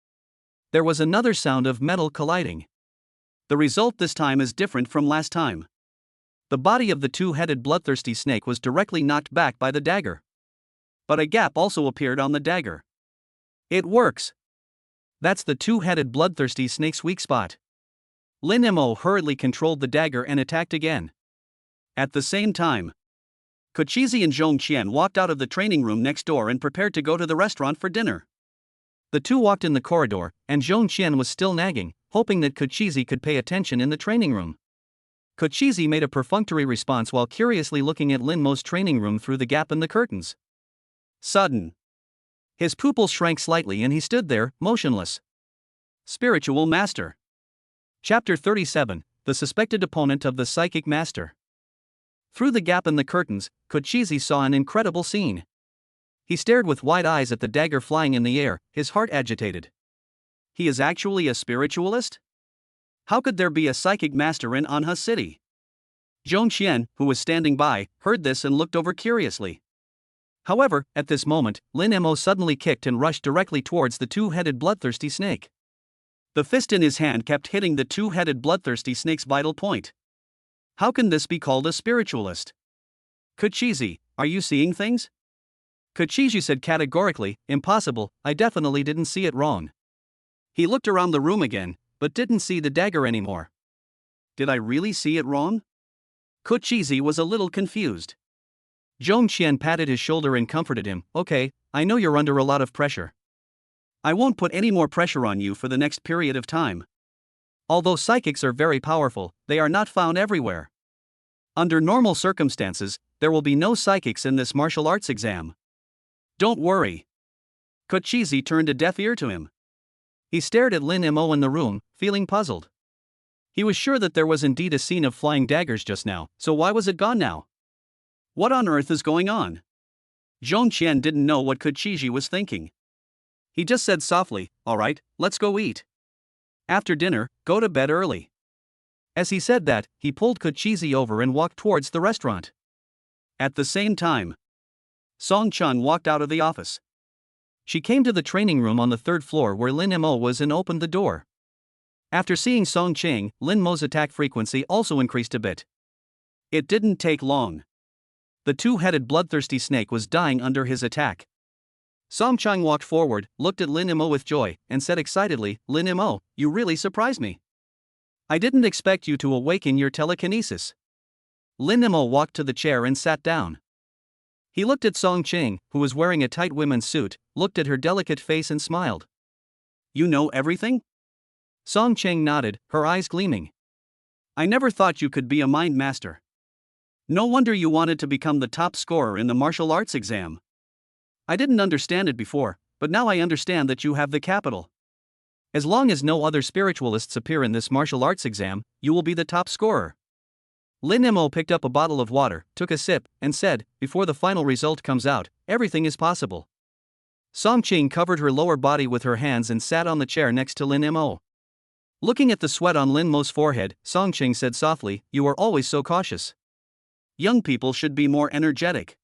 There was another sound of metal colliding. The result this time is different from last time. The body of the 2-headed bloodthirsty snake was directly knocked back by the dagger. But a gap also appeared on the dagger. It works! That's the 2-headed bloodthirsty snake's weak spot. Lin Mo hurriedly controlled the dagger and attacked again. At the same time, Kochizi and Zhong Qian walked out of the training room next door and prepared to go to the restaurant for dinner. The two walked in the corridor, and Zhong Qian was still nagging, hoping that Kochizi could pay attention in the training room. Kochizi made a perfunctory response while curiously looking at Lin Mo's training room through the gap in the curtains. Sudden. His pupils shrank slightly and he stood there, motionless. Spiritual Master. Chapter 37, The Suspected Opponent of the Psychic Master. Through the gap in the curtains, Kochizi saw an incredible scene. He stared with wide eyes at the dagger flying in the air, his heart agitated. He is actually a spiritualist? How could there be a psychic master in Anha City? Zhong Qian, who was standing by, heard this and looked over curiously. However, at this moment, Lin Mo suddenly kicked and rushed directly towards the 2-headed bloodthirsty snake. The fist in his hand kept hitting the 2-headed bloodthirsty snake's vital point. How can this be called a spiritualist? Kochizi, are you seeing things? Kochizi said categorically, impossible, I definitely didn't see it wrong. He looked around the room again, but didn't see the dagger anymore. Did I really see it wrong? Kochizi was a little confused. Zhong Qian patted his shoulder and comforted him, okay, I know you're under a lot of pressure. I won't put any more pressure on you for the next period of time. Although psychics are very powerful, they are not found everywhere. Under normal circumstances, there will be no psychics in this martial arts exam. Don't worry. Kochizi turned a deaf ear to him. He stared at Lin Mo in the room, feeling puzzled. He was sure that there was indeed a scene of flying daggers just now, so why was it gone now? What on earth is going on? Zhong Qian didn't know what Kochizi was thinking. He just said softly, all right, let's go eat. After dinner, go to bed early. As he said that, he pulled Kochizi over and walked towards the restaurant. At the same time, Song Chun walked out of the office. She came to the training room on the 3rd floor where Lin Mo was and opened the door. After seeing Song Ching, Lin Mo's attack frequency also increased a bit. It didn't take long. The 2-headed bloodthirsty snake was dying under his attack. Song Chang walked forward, looked at Lin Mo with joy, and said excitedly, Lin Mo, you really surprised me. I didn't expect you to awaken your telekinesis. Lin Mo walked to the chair and sat down. He looked at Song Ching, who was wearing a tight women's suit, looked at her delicate face and smiled. You know everything? Song Ching nodded, her eyes gleaming. I never thought you could be a mind master. No wonder you wanted to become the top scorer in the martial arts exam. I didn't understand it before, but now I understand that you have the capital. As long as no other spiritualists appear in this martial arts exam, you will be the top scorer. Lin Mo picked up a bottle of water, took a sip, and said, before the final result comes out, everything is possible. Song Ching covered her lower body with her hands and sat on the chair next to Lin Mo. Looking at the sweat on Lin Mo's forehead, Song Ching said softly, you are always so cautious. Young people should be more energetic.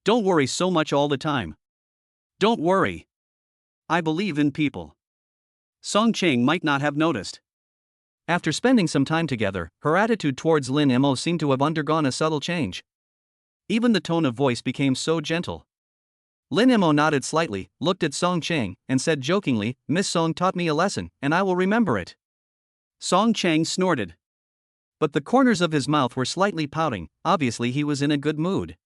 Don't worry so much all the time. Don't worry. I believe in people. Song Chang might not have noticed. After spending some time together, her attitude towards Lin Mo seemed to have undergone a subtle change. Even the tone of voice became so gentle. Lin Mo nodded slightly, looked at Song Chang, and said jokingly, "Miss Song taught me a lesson, and I will remember it." Song Chang snorted. But the corners of his mouth were slightly pouting, obviously he was in a good mood.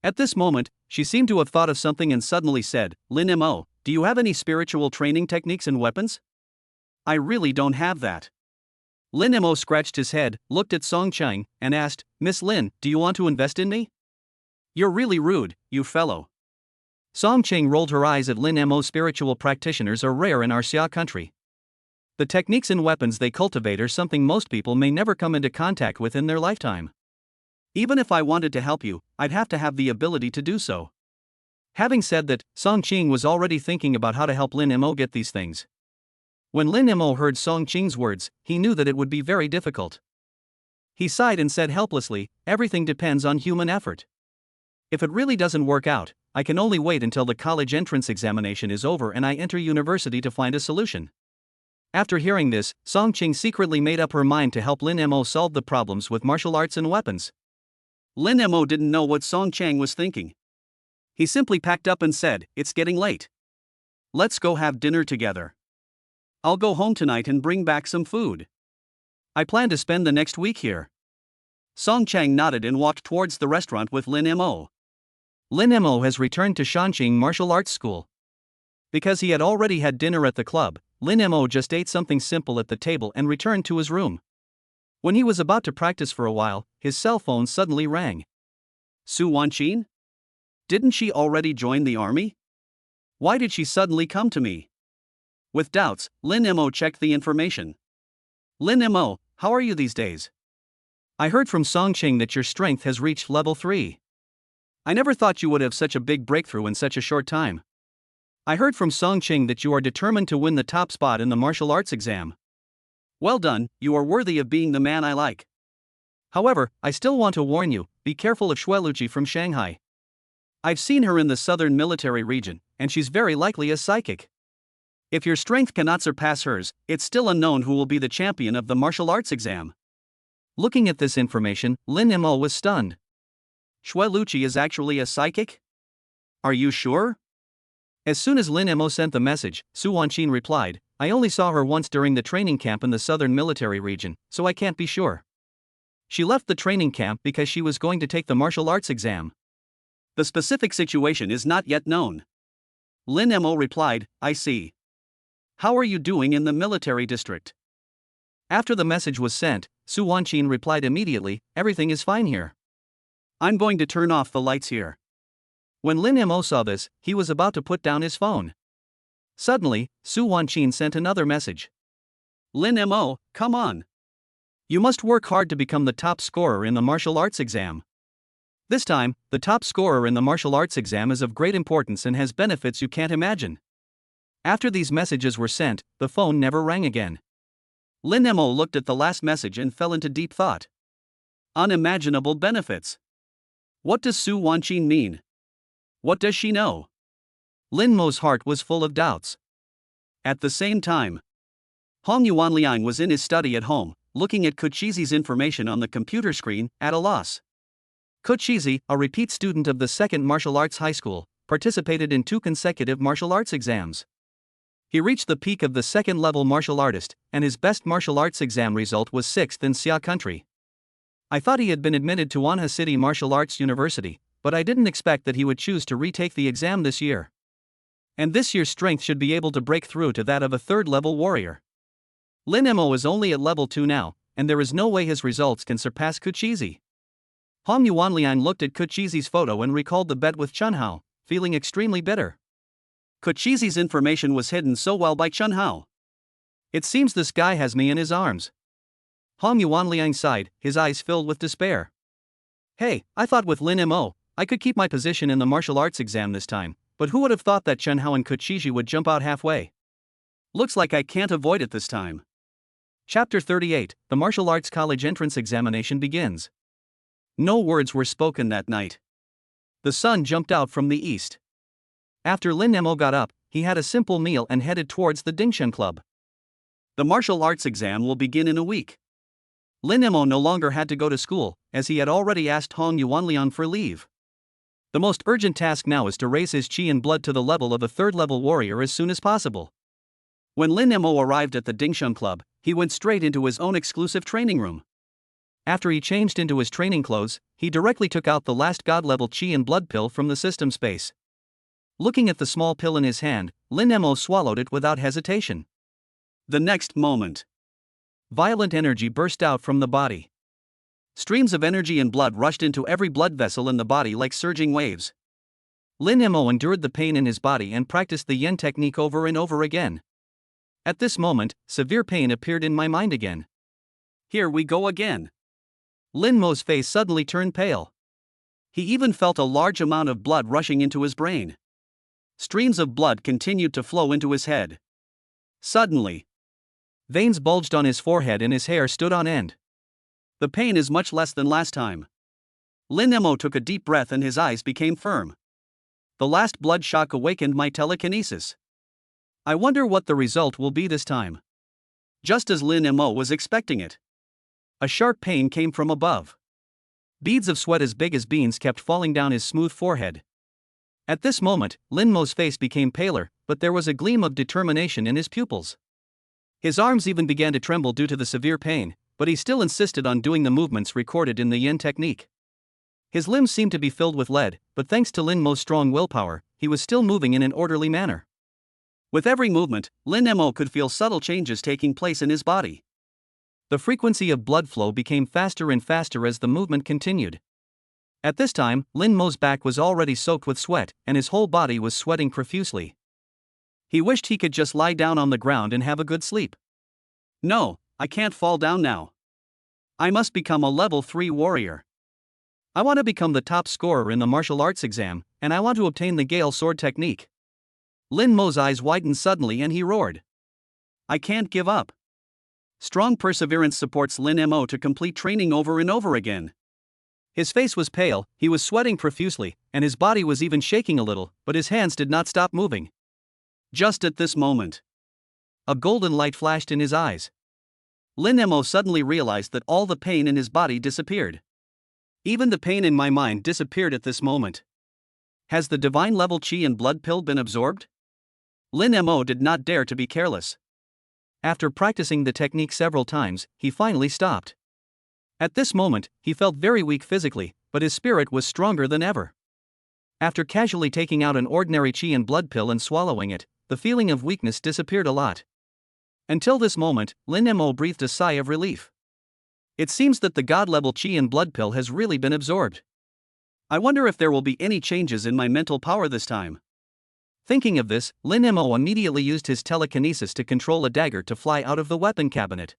At this moment, she seemed to have thought of something and suddenly said, "Lin Mo, do you have any spiritual training techniques and weapons?" "I really don't have that." Lin Mo scratched his head, looked at Song Chang, and asked, "Miss Lin, do you want to invest in me?" "You're really rude, you fellow." Song Chang rolled her eyes at Lin Mo. Spiritual practitioners are rare in our Xia country. The techniques and weapons they cultivate are something most people may never come into contact with in their lifetime. Even if I wanted to help you, I'd have to have the ability to do so. Having said that, Song Ching was already thinking about how to help Lin Mo get these things. When Lin Mo heard Song Ching's words, he knew that it would be very difficult. He sighed and said helplessly, "Everything depends on human effort. If it really doesn't work out, I can only wait until the college entrance examination is over and I enter university to find a solution." After hearing this, Song Ching secretly made up her mind to help Lin Mo solve the problems with martial arts and weapons. Lin Mo didn't know what Song Chang was thinking. He simply packed up and said, "It's getting late. Let's go have dinner together. I'll go home tonight and bring back some food. I plan to spend the next week here." Song Chang nodded and walked towards the restaurant with Lin Mo. Lin Mo has returned to Shanqing Martial Arts School. Because he had already had dinner at the club, Lin Mo just ate something simple at the table and returned to his room. When he was about to practice for a while, his cell phone suddenly rang. Su Wanqin? Didn't she already join the army? Why did she suddenly come to me? With doubts, Lin Mo checked the information. "Lin Mo, how are you these days? I heard from Song Ching that your strength has reached level 3. I never thought you would have such a big breakthrough in such a short time. I heard from Song Ching that you are determined to win the top spot in the martial arts exam. Well done, you are worthy of being the man I like. However, I still want to warn you, be careful of Xueluqi from Shanghai. I've seen her in the southern military region, and she's very likely a psychic. If your strength cannot surpass hers, it's still unknown who will be the champion of the martial arts exam." Looking at this information, Lin Mo was stunned. Xueluqi is actually a psychic? Are you sure? As soon as Lin Mo sent the message, Su Wanqin replied, "I only saw her once during the training camp in the southern military region, so I can't be sure. She left the training camp because she was going to take the martial arts exam." The specific situation is not yet known. Lin Mo replied, "I see. How are you doing in the military district?" After the message was sent, Su Wanqin replied immediately, "Everything is fine here. I'm going to turn off the lights here." When Lin Mo saw this, he was about to put down his phone. Suddenly, Su Wanqin sent another message. "Lin Mo, come on. You must work hard to become the top scorer in the martial arts exam. This time, the top scorer in the martial arts exam is of great importance and has benefits you can't imagine." After these messages were sent, the phone never rang again. Lin Mo looked at the last message and fell into deep thought. Unimaginable benefits. What does Su Wanqin mean? What does she know? Lin Mo's heart was full of doubts. At the same time, Hong Yuanliang was in his study at home, looking at Kuchizi's information on the computer screen, at a loss. Kuchizi, a repeat student of the second martial arts high school, participated in 2 consecutive martial arts exams. He reached the peak of the second-level martial artist, and his best martial arts exam result was 6th in Xia country. I thought he had been admitted to Wanha City Martial Arts University, but I didn't expect that he would choose to retake the exam this year. And this year's strength should be able to break through to that of a third-level warrior. Lin Mo is only at level 2 now, and there is no way his results can surpass Kuchizi. Hong Yuanliang looked at Kuchizi's photo and recalled the bet with Chunhao, feeling extremely bitter. Kuchizi's information was hidden so well by Chunhao. It seems this guy has me in his arms. Hong Yuanliang sighed, his eyes filled with despair. Hey, I thought with Lin Mo, I could keep my position in the martial arts exam this time, but who would have thought that Chunhao and Kuchizi would jump out halfway? Looks like I can't avoid it this time. Chapter 38, The Martial Arts College Entrance Examination begins. No words were spoken that night. The sun jumped out from the east. After Lin Mo got up, he had a simple meal and headed towards the Dingshan Club. The martial arts exam will begin in a week. Lin Mo no longer had to go to school, as he had already asked Hong Yuanliang for leave. The most urgent task now is to raise his qi and blood to the level of a third-level warrior as soon as possible. When Lin Mo arrived at the Dingshan Club, he went straight into his own exclusive training room. After he changed into his training clothes, he directly took out the last god-level qi and blood pill from the system space. Looking at the small pill in his hand, Lin Mo swallowed it without hesitation. The next moment, violent energy burst out from the body. Streams of energy and blood rushed into every blood vessel in the body like surging waves. Lin Mo endured the pain in his body and practiced the yen technique over and over again. At this moment, severe pain appeared in my mind again. Here we go again. Lin Mo's face suddenly turned pale. He even felt a large amount of blood rushing into his brain. Streams of blood continued to flow into his head. Suddenly, veins bulged on his forehead and his hair stood on end. The pain is much less than last time. Lin Mo took a deep breath and his eyes became firm. The last blood shock awakened my telekinesis. I wonder what the result will be this time. Just as Lin Mo was expecting it, a sharp pain came from above. Beads of sweat as big as beans kept falling down his smooth forehead. At this moment, Lin Mo's face became paler, but there was a gleam of determination in his pupils. His arms even began to tremble due to the severe pain, but he still insisted on doing the movements recorded in the yin technique. His limbs seemed to be filled with lead, but thanks to Lin Mo's strong willpower, he was still moving in an orderly manner. With every movement, Lin Mo could feel subtle changes taking place in his body. The frequency of blood flow became faster and faster as the movement continued. At this time, Lin Mo's back was already soaked with sweat, and his whole body was sweating profusely. He wished he could just lie down on the ground and have a good sleep. No, I can't fall down now. I must become a level 3 warrior. I want to become the top scorer in the martial arts exam, and I want to obtain the Gale Sword technique. Lin Mo's eyes widened suddenly and he roared. I can't give up. Strong perseverance supports Lin Mo to complete training over and over again. His face was pale, he was sweating profusely, and his body was even shaking a little, but his hands did not stop moving. Just at this moment, a golden light flashed in his eyes. Lin Mo suddenly realized that all the pain in his body disappeared. Even the pain in my mind disappeared at this moment. Has the divine level qi and blood pill been absorbed? Lin Mo did not dare to be careless. After practicing the technique several times, he finally stopped. At this moment, he felt very weak physically, but his spirit was stronger than ever. After casually taking out an ordinary qi and blood pill and swallowing it, the feeling of weakness disappeared a lot. Until this moment, Lin Mo breathed a sigh of relief. It seems that the god-level qi and blood pill has really been absorbed. I wonder if there will be any changes in my mental power this time. Thinking of this, Lin Mo immediately used his telekinesis to control a dagger to fly out of the weapon cabinet.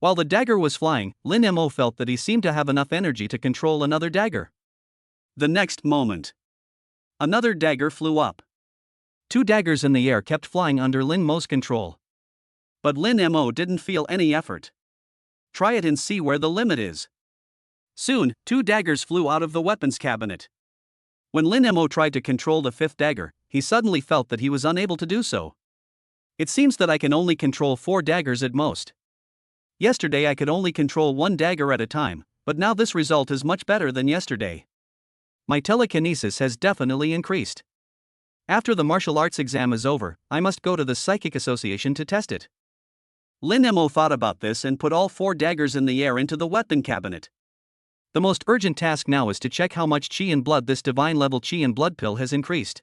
While the dagger was flying, Lin Mo felt that he seemed to have enough energy to control another dagger. The next moment, another dagger flew up. 2 daggers in the air kept flying under Lin Mo's control. But Lin Mo didn't feel any effort. Try it and see where the limit is. Soon, 2 daggers flew out of the weapons cabinet. When Lin Mo tried to control the 5th dagger, he suddenly felt that he was unable to do so. It seems that I can only control 4 daggers at most. Yesterday I could only control 1 dagger at a time, but now this result is much better than yesterday. My telekinesis has definitely increased. After the martial arts exam is over, I must go to the Psychic Association to test it. Lin Mo thought about this and put all 4 daggers in the air into the weapon cabinet. The most urgent task now is to check how much qi and blood this divine level qi and blood pill has increased.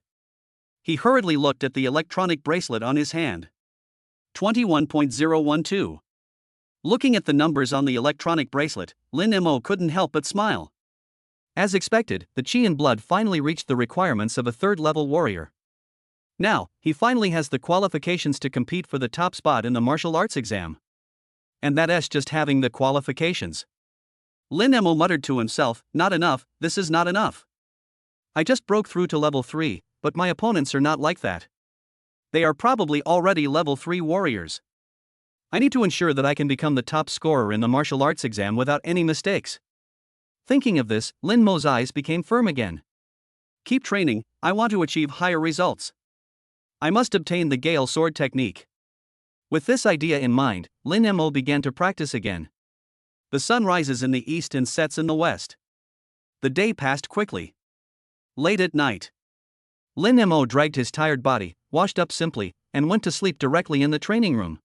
He hurriedly looked at the electronic bracelet on his hand. 21.012. Looking at the numbers on the electronic bracelet, Lin Mo couldn't help but smile. As expected, the qi and blood finally reached the requirements of a 3rd-level warrior. Now, he finally has the qualifications to compete for the top spot in the martial arts exam. And that's just having the qualifications. Lin Mo muttered to himself, not enough, this is not enough. I just broke through to level 3, but my opponents are not like that. They are probably already level 3 warriors. I need to ensure that I can become the top scorer in the martial arts exam without any mistakes. Thinking of this, Lin Mo's eyes became firm again. Keep training, I want to achieve higher results. I must obtain the Gale sword technique. With this idea in mind, Lin Mo began to practice again. The sun rises in the east and sets in the west. The day passed quickly. Late at night, Lin Mo dragged his tired body, washed up simply, and went to sleep directly in the training room.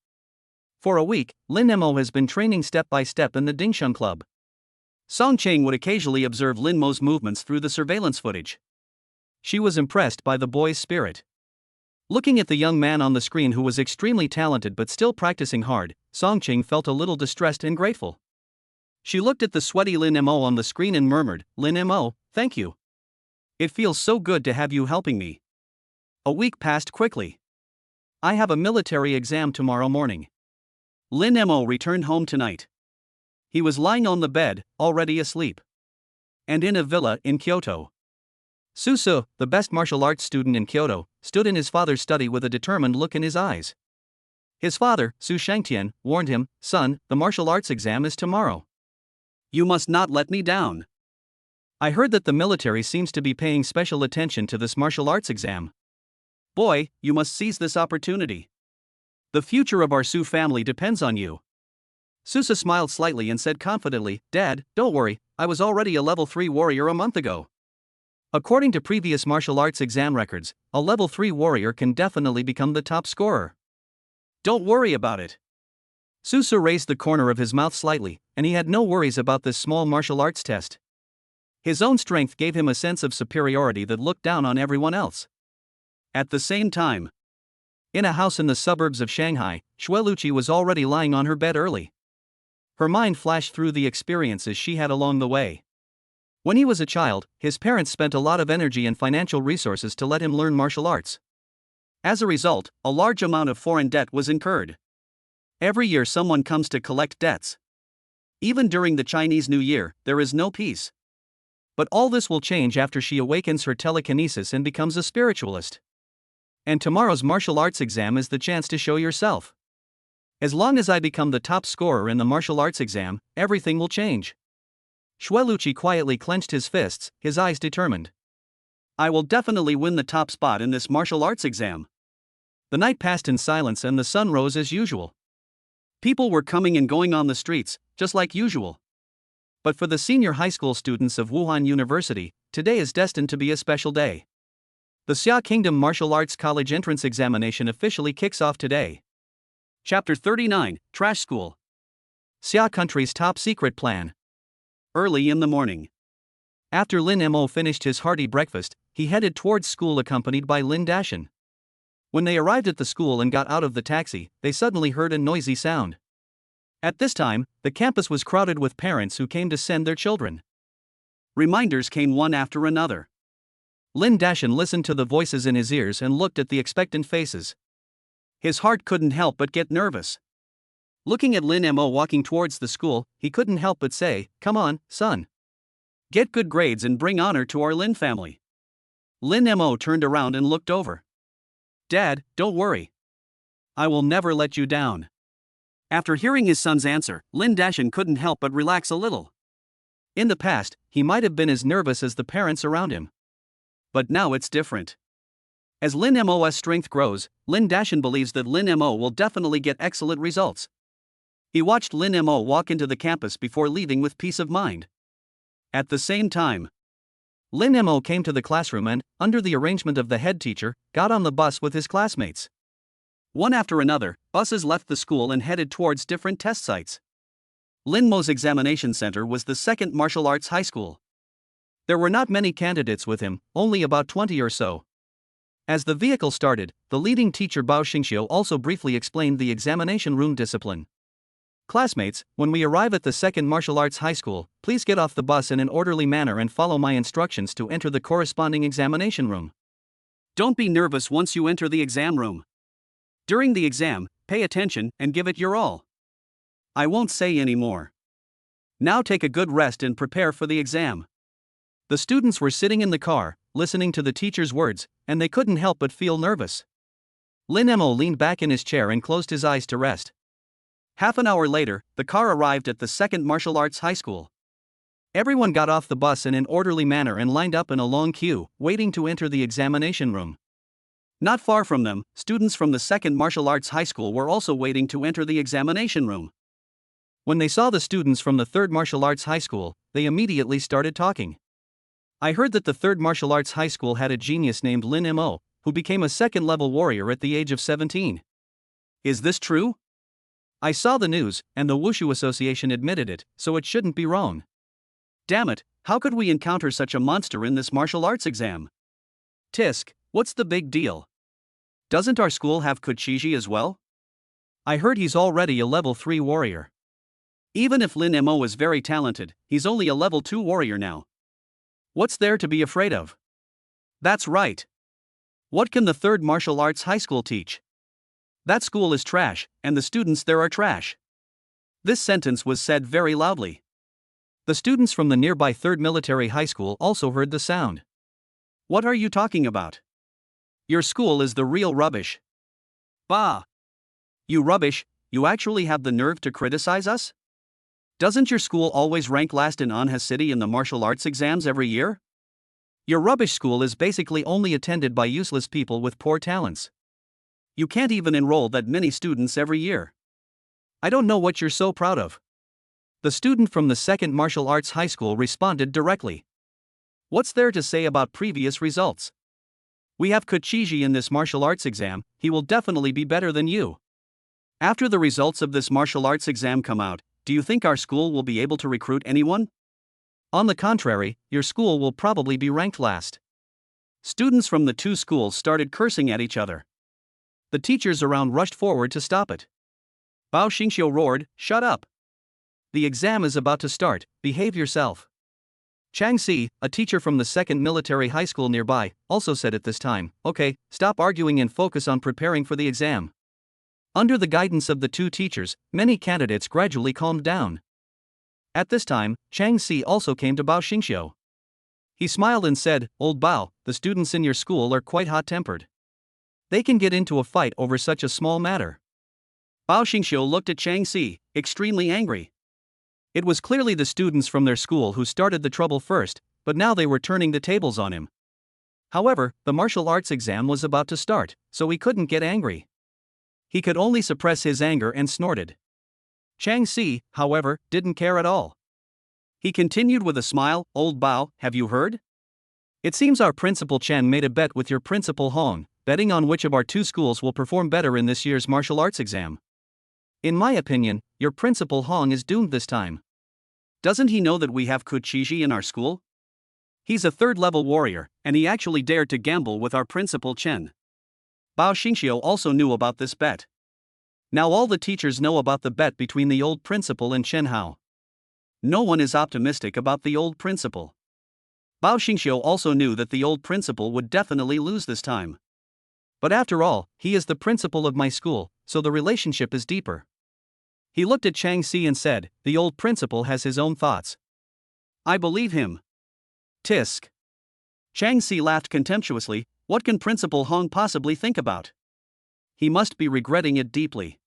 For a week, Lin Mo has been training step by step in the Dingshun Club. Song Chang would occasionally observe Lin Mo's movements through the surveillance footage. She was impressed by the boy's spirit. Looking at the young man on the screen who was extremely talented but still practicing hard, Song Chang felt a little distressed and grateful. She looked at the sweaty Lin Mo on the screen and murmured, "Lin Mo, thank you. It feels so good to have you helping me." A week passed quickly. I have a military exam tomorrow morning. Lin Mo returned home tonight. He was lying on the bed, already asleep. And in a villa in Kyoto. Susu, the best martial arts student in Kyoto, stood in his father's study with a determined look in his eyes. His father, Su Shangtian, warned him, "Son, the martial arts exam is tomorrow. You must not let me down. I heard that the military seems to be paying special attention to this martial arts exam. Boy, you must seize this opportunity. The future of our Su family depends on you." Susu smiled slightly and said confidently, "Dad, don't worry, I was already a level 3 warrior a month ago." According to previous martial arts exam records, a level 3 warrior can definitely become the top scorer. Don't worry about it. Susu raised the corner of his mouth slightly, and he had no worries about this small martial arts test. His own strength gave him a sense of superiority that looked down on everyone else. At the same time, in a house in the suburbs of Shanghai, Shueluchi was already lying on her bed early. Her mind flashed through the experiences she had along the way. When he was a child, his parents spent a lot of energy and financial resources to let him learn martial arts. As a result, a large amount of foreign debt was incurred. Every year someone comes to collect debts. Even during the Chinese New Year, there is no peace. But all this will change after she awakens her telekinesis and becomes a spiritualist. And tomorrow's martial arts exam is the chance to show yourself. As long as I become the top scorer in the martial arts exam, everything will change. Shueluchi quietly clenched his fists, his eyes determined. I will definitely win the top spot in this martial arts exam. The night passed in silence and the sun rose as usual. People were coming and going on the streets, just like usual. But for the senior high school students of Wuhan University, today is destined to be a special day. The Xia Kingdom Martial Arts College entrance examination officially kicks off today. Chapter 39, Trash School. Xia Country's top secret plan. Early in the morning. After Lin Mo finished his hearty breakfast, he headed towards school accompanied by Lin Dashan. When they arrived at the school and got out of the taxi, they suddenly heard a noisy sound. At this time, the campus was crowded with parents who came to send their children. Reminders came one after another. Lin Dashan listened to the voices in his ears and looked at the expectant faces. His heart couldn't help but get nervous. Looking at Lin Mo walking towards the school, he couldn't help but say, "Come on, son. Get good grades and bring honor to our Lin family." Lin Mo turned around and looked over. "Dad, don't worry. I will never let you down." After hearing his son's answer, Lin Dashan couldn't help but relax a little. In the past, he might have been as nervous as the parents around him. But now it's different. As Lin Mo's strength grows, Lin Dashan believes that Lin Mo will definitely get excellent results. He watched Lin Mo walk into the campus before leaving with peace of mind. At the same time, Lin Mo came to the classroom and, under the arrangement of the head teacher, got on the bus with his classmates. One after another, buses left the school and headed towards different test sites. Lin Mo's examination center was the second martial arts high school. There were not many candidates with him, only about 20 or so. As the vehicle started, the leading teacher Bao Xingxiu also briefly explained the examination room discipline. Classmates, when we arrive at the second martial arts high school, please get off the bus in an orderly manner and follow my instructions to enter the corresponding examination room. Don't be nervous once you enter the exam room. During the exam, pay attention and give it your all. I won't say any more. Now take a good rest and prepare for the exam. The students were sitting in the car, listening to the teacher's words, and they couldn't help but feel nervous. Lin Mo leaned back in his chair and closed his eyes to rest. Half an hour later, the car arrived at the second martial arts high school. Everyone got off the bus in an orderly manner and lined up in a long queue, waiting to enter the examination room. Not far from them, students from the second martial arts high school were also waiting to enter the examination room. When they saw the students from the third martial arts high school, they immediately started talking. I heard that the third martial arts high school had a genius named Lin Mo, who became a second-level warrior at the age of 17. Is this true? I saw the news, and the Wushu Association admitted it, so it shouldn't be wrong. Damn it, how could we encounter such a monster in this martial arts exam? Tisk, what's the big deal? Doesn't our school have Kuchiji as well? I heard he's already a level 3 warrior. Even if Lin Mo is very talented, he's only a level 2 warrior now. What's there to be afraid of? That's right. What can the third martial arts high school teach? That school is trash, and the students there are trash. This sentence was said very loudly. The students from the nearby third military high school also heard the sound. What are you talking about? Your school is the real rubbish. Bah! You rubbish, you actually have the nerve to criticize us? Doesn't your school always rank last in Anha City in the martial arts exams every year? Your rubbish school is basically only attended by useless people with poor talents. You can't even enroll that many students every year. I don't know what you're so proud of. The student from the second martial arts high school responded directly. What's there to say about previous results? We have Kuchiji in this martial arts exam, he will definitely be better than you. After the results of this martial arts exam come out, do you think our school will be able to recruit anyone? On the contrary, your school will probably be ranked last. Students from the two schools started cursing at each other. The teachers around rushed forward to stop it. Bao Xingxiu roared, "Shut up! The exam is about to start, behave yourself." Chang Si, a teacher from the second military high school nearby, also said at this time, "Okay, stop arguing and focus on preparing for the exam." Under the guidance of the two teachers, many candidates gradually calmed down. At this time, Chang Si also came to Bao Xingxiu. He smiled and said, "Old Bao, the students in your school are quite hot-tempered. They can get into a fight over such a small matter." Bao Xingxiu looked at Chang Si, extremely angry. It was clearly the students from their school who started the trouble first, but now they were turning the tables on him. However, the martial arts exam was about to start, so he couldn't get angry. He could only suppress his anger and snorted. Chang Si, however, didn't care at all. He continued with a smile, "Old Bao, have you heard? It seems our principal Chen made a bet with your principal Hong, betting on which of our two schools will perform better in this year's martial arts exam. In my opinion, your principal Hong is doomed this time. Doesn't he know that we have Kuchiji in our school? He's a third-level warrior, and he actually dared to gamble with our principal Chen." Bao Xingxiu also knew about this bet. Now all the teachers know about the bet between the old principal and Chen Hao. No one is optimistic about the old principal. Bao Xingxiu also knew that the old principal would definitely lose this time. But after all, he is the principal of my school, so the relationship is deeper. He looked at Chang Si and said, "The old principal has his own thoughts. I believe him." Tisk. Chang Si laughed contemptuously, "What can Principal Hong possibly think about? He must be regretting it deeply."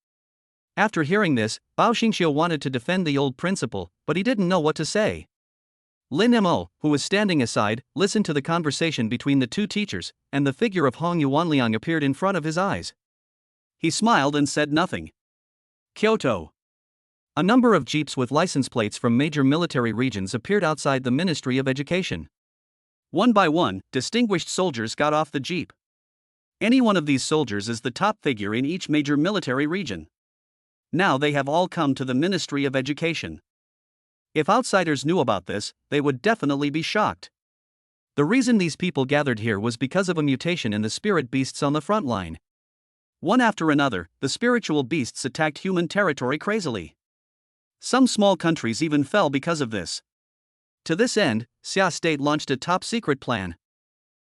After hearing this, Bao Xingxiu wanted to defend the old principal, but he didn't know what to say. Lin Mo, who was standing aside, listened to the conversation between the two teachers, and the figure of Hong Yuanliang appeared in front of his eyes. He smiled and said nothing. Kyoto. A number of jeeps with license plates from major military regions appeared outside the Ministry of Education. One by one, distinguished soldiers got off the jeep. Any one of these soldiers is the top figure in each major military region. Now they have all come to the Ministry of Education. If outsiders knew about this, they would definitely be shocked. The reason these people gathered here was because of a mutation in the spirit beasts on the front line. One after another, the spiritual beasts attacked human territory crazily. Some small countries even fell because of this. To this end, Xia State launched a top-secret plan.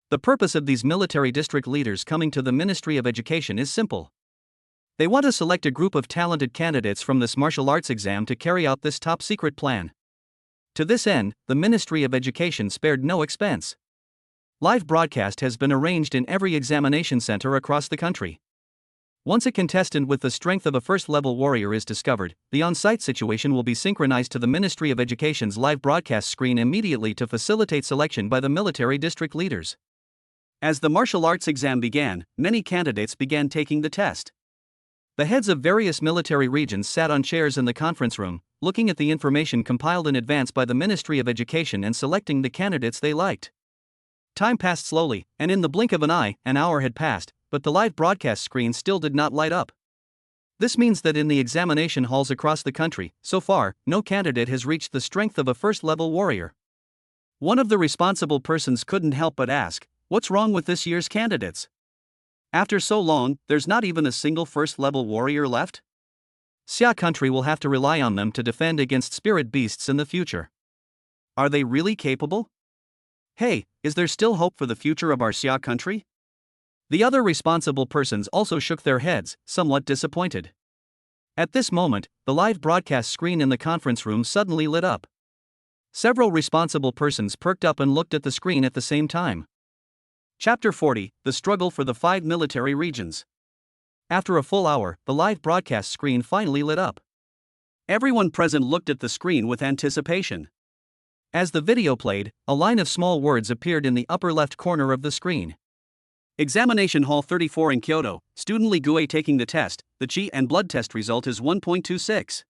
The purpose of these military district leaders coming to the Ministry of Education is simple. They want to select a group of talented candidates from this martial arts exam to carry out this top-secret plan. To this end, the Ministry of Education spared no expense. Live broadcast has been arranged in every examination center across the country. Once a contestant with the strength of a first-level warrior is discovered, the on-site situation will be synchronized to the Ministry of Education's live broadcast screen immediately to facilitate selection by the military district leaders. As the martial arts exam began, many candidates began taking the test. The heads of various military regions sat on chairs in the conference room, looking at the information compiled in advance by the Ministry of Education and selecting the candidates they liked. Time passed slowly, and in the blink of an eye, an hour had passed, but the live broadcast screen still did not light up. This means that in the examination halls across the country, so far, no candidate has reached the strength of a first-level warrior. One of the responsible persons couldn't help but ask, "What's wrong with this year's candidates? After so long, there's not even a single first-level warrior left?" Xia country will have to rely on them to defend against spirit beasts in the future. Are they really capable? Hey, is there still hope for the future of our Xia country? The other responsible persons also shook their heads, somewhat disappointed. At this moment, the live broadcast screen in the conference room suddenly lit up. Several responsible persons perked up and looked at the screen at the same time. Chapter 40, The Struggle for the 5 Military Regions. After a full hour, the live broadcast screen finally lit up. Everyone present looked at the screen with anticipation. As the video played, a line of small words appeared in the upper left corner of the screen. Examination Hall 34 in Kyoto, student Li Gue taking the test, the Qi and blood test result is 1.26.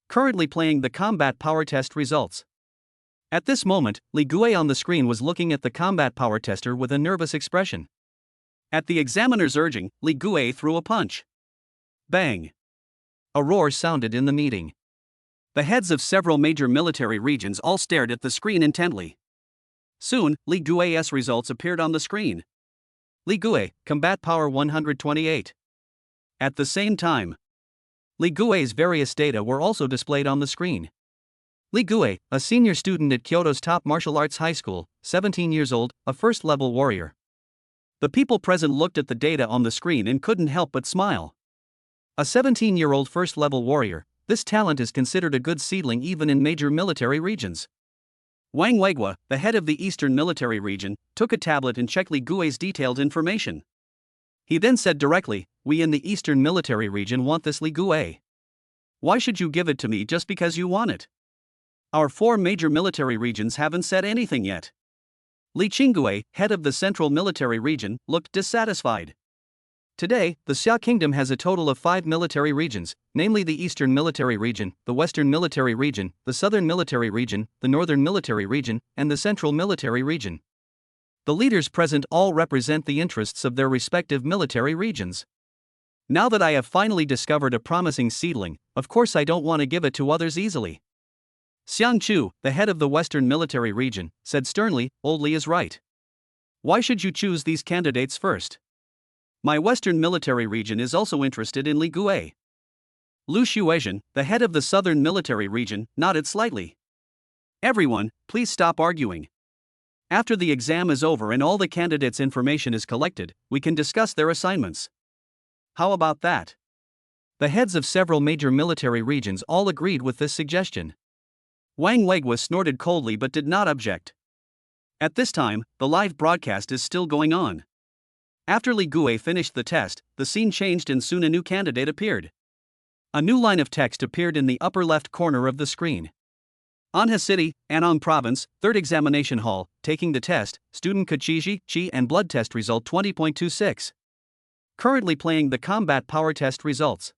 Currently playing the combat power test results. At this moment, Li Gue on the screen was looking at the combat power tester with a nervous expression. At the examiner's urging, Li Gue threw a punch. Bang! A roar sounded in the meeting. The heads of several major military regions all stared at the screen intently. Soon, Li Gue's results appeared on the screen. Li Gue, combat power 128. At the same time, Li Gue's various data were also displayed on the screen. Li Gue, a senior student at Kyoto's top martial arts high school, 17 years old, a first-level warrior. The people present looked at the data on the screen and couldn't help but smile. A 17-year-old first-level warrior, this talent is considered a good seedling even in major military regions. Wang Weigua, the head of the Eastern Military Region, took a tablet and checked Li Gue's detailed information. He then said directly, "We in the Eastern Military Region want this Li Gue. Why should you give it to me just because you want it? Our 4 major military regions haven't said anything yet." Li Qinggue, head of the Central Military Region, looked dissatisfied. Today, the Xia Kingdom has a total of 5 military regions, namely the Eastern Military Region, the Western Military Region, the Southern Military Region, the Northern Military Region, and the Central Military Region. The leaders present all represent the interests of their respective military regions. Now that I have finally discovered a promising seedling, of course I don't want to give it to others easily. Xiang Chu, the head of the Western Military Region, said sternly, "Old Li is right. Why should you choose these candidates first? My Western Military Region is also interested in Li Gue." Lu Xuezhen, the head of the Southern Military Region, nodded slightly. "Everyone, please stop arguing. After the exam is over and all the candidates' information is collected, we can discuss their assignments. How about that?" The heads of several major military regions all agreed with this suggestion. Wang Weigua snorted coldly but did not object. At this time, the live broadcast is still going on. After Li Gue finished the test, the scene changed and soon a new candidate appeared. A new line of text appeared in the upper left corner of the screen. Anha City, Anong Province, 3rd Examination Hall, taking the test, student Kachiji, Qi and blood test result 20.26. Currently playing the combat power test results.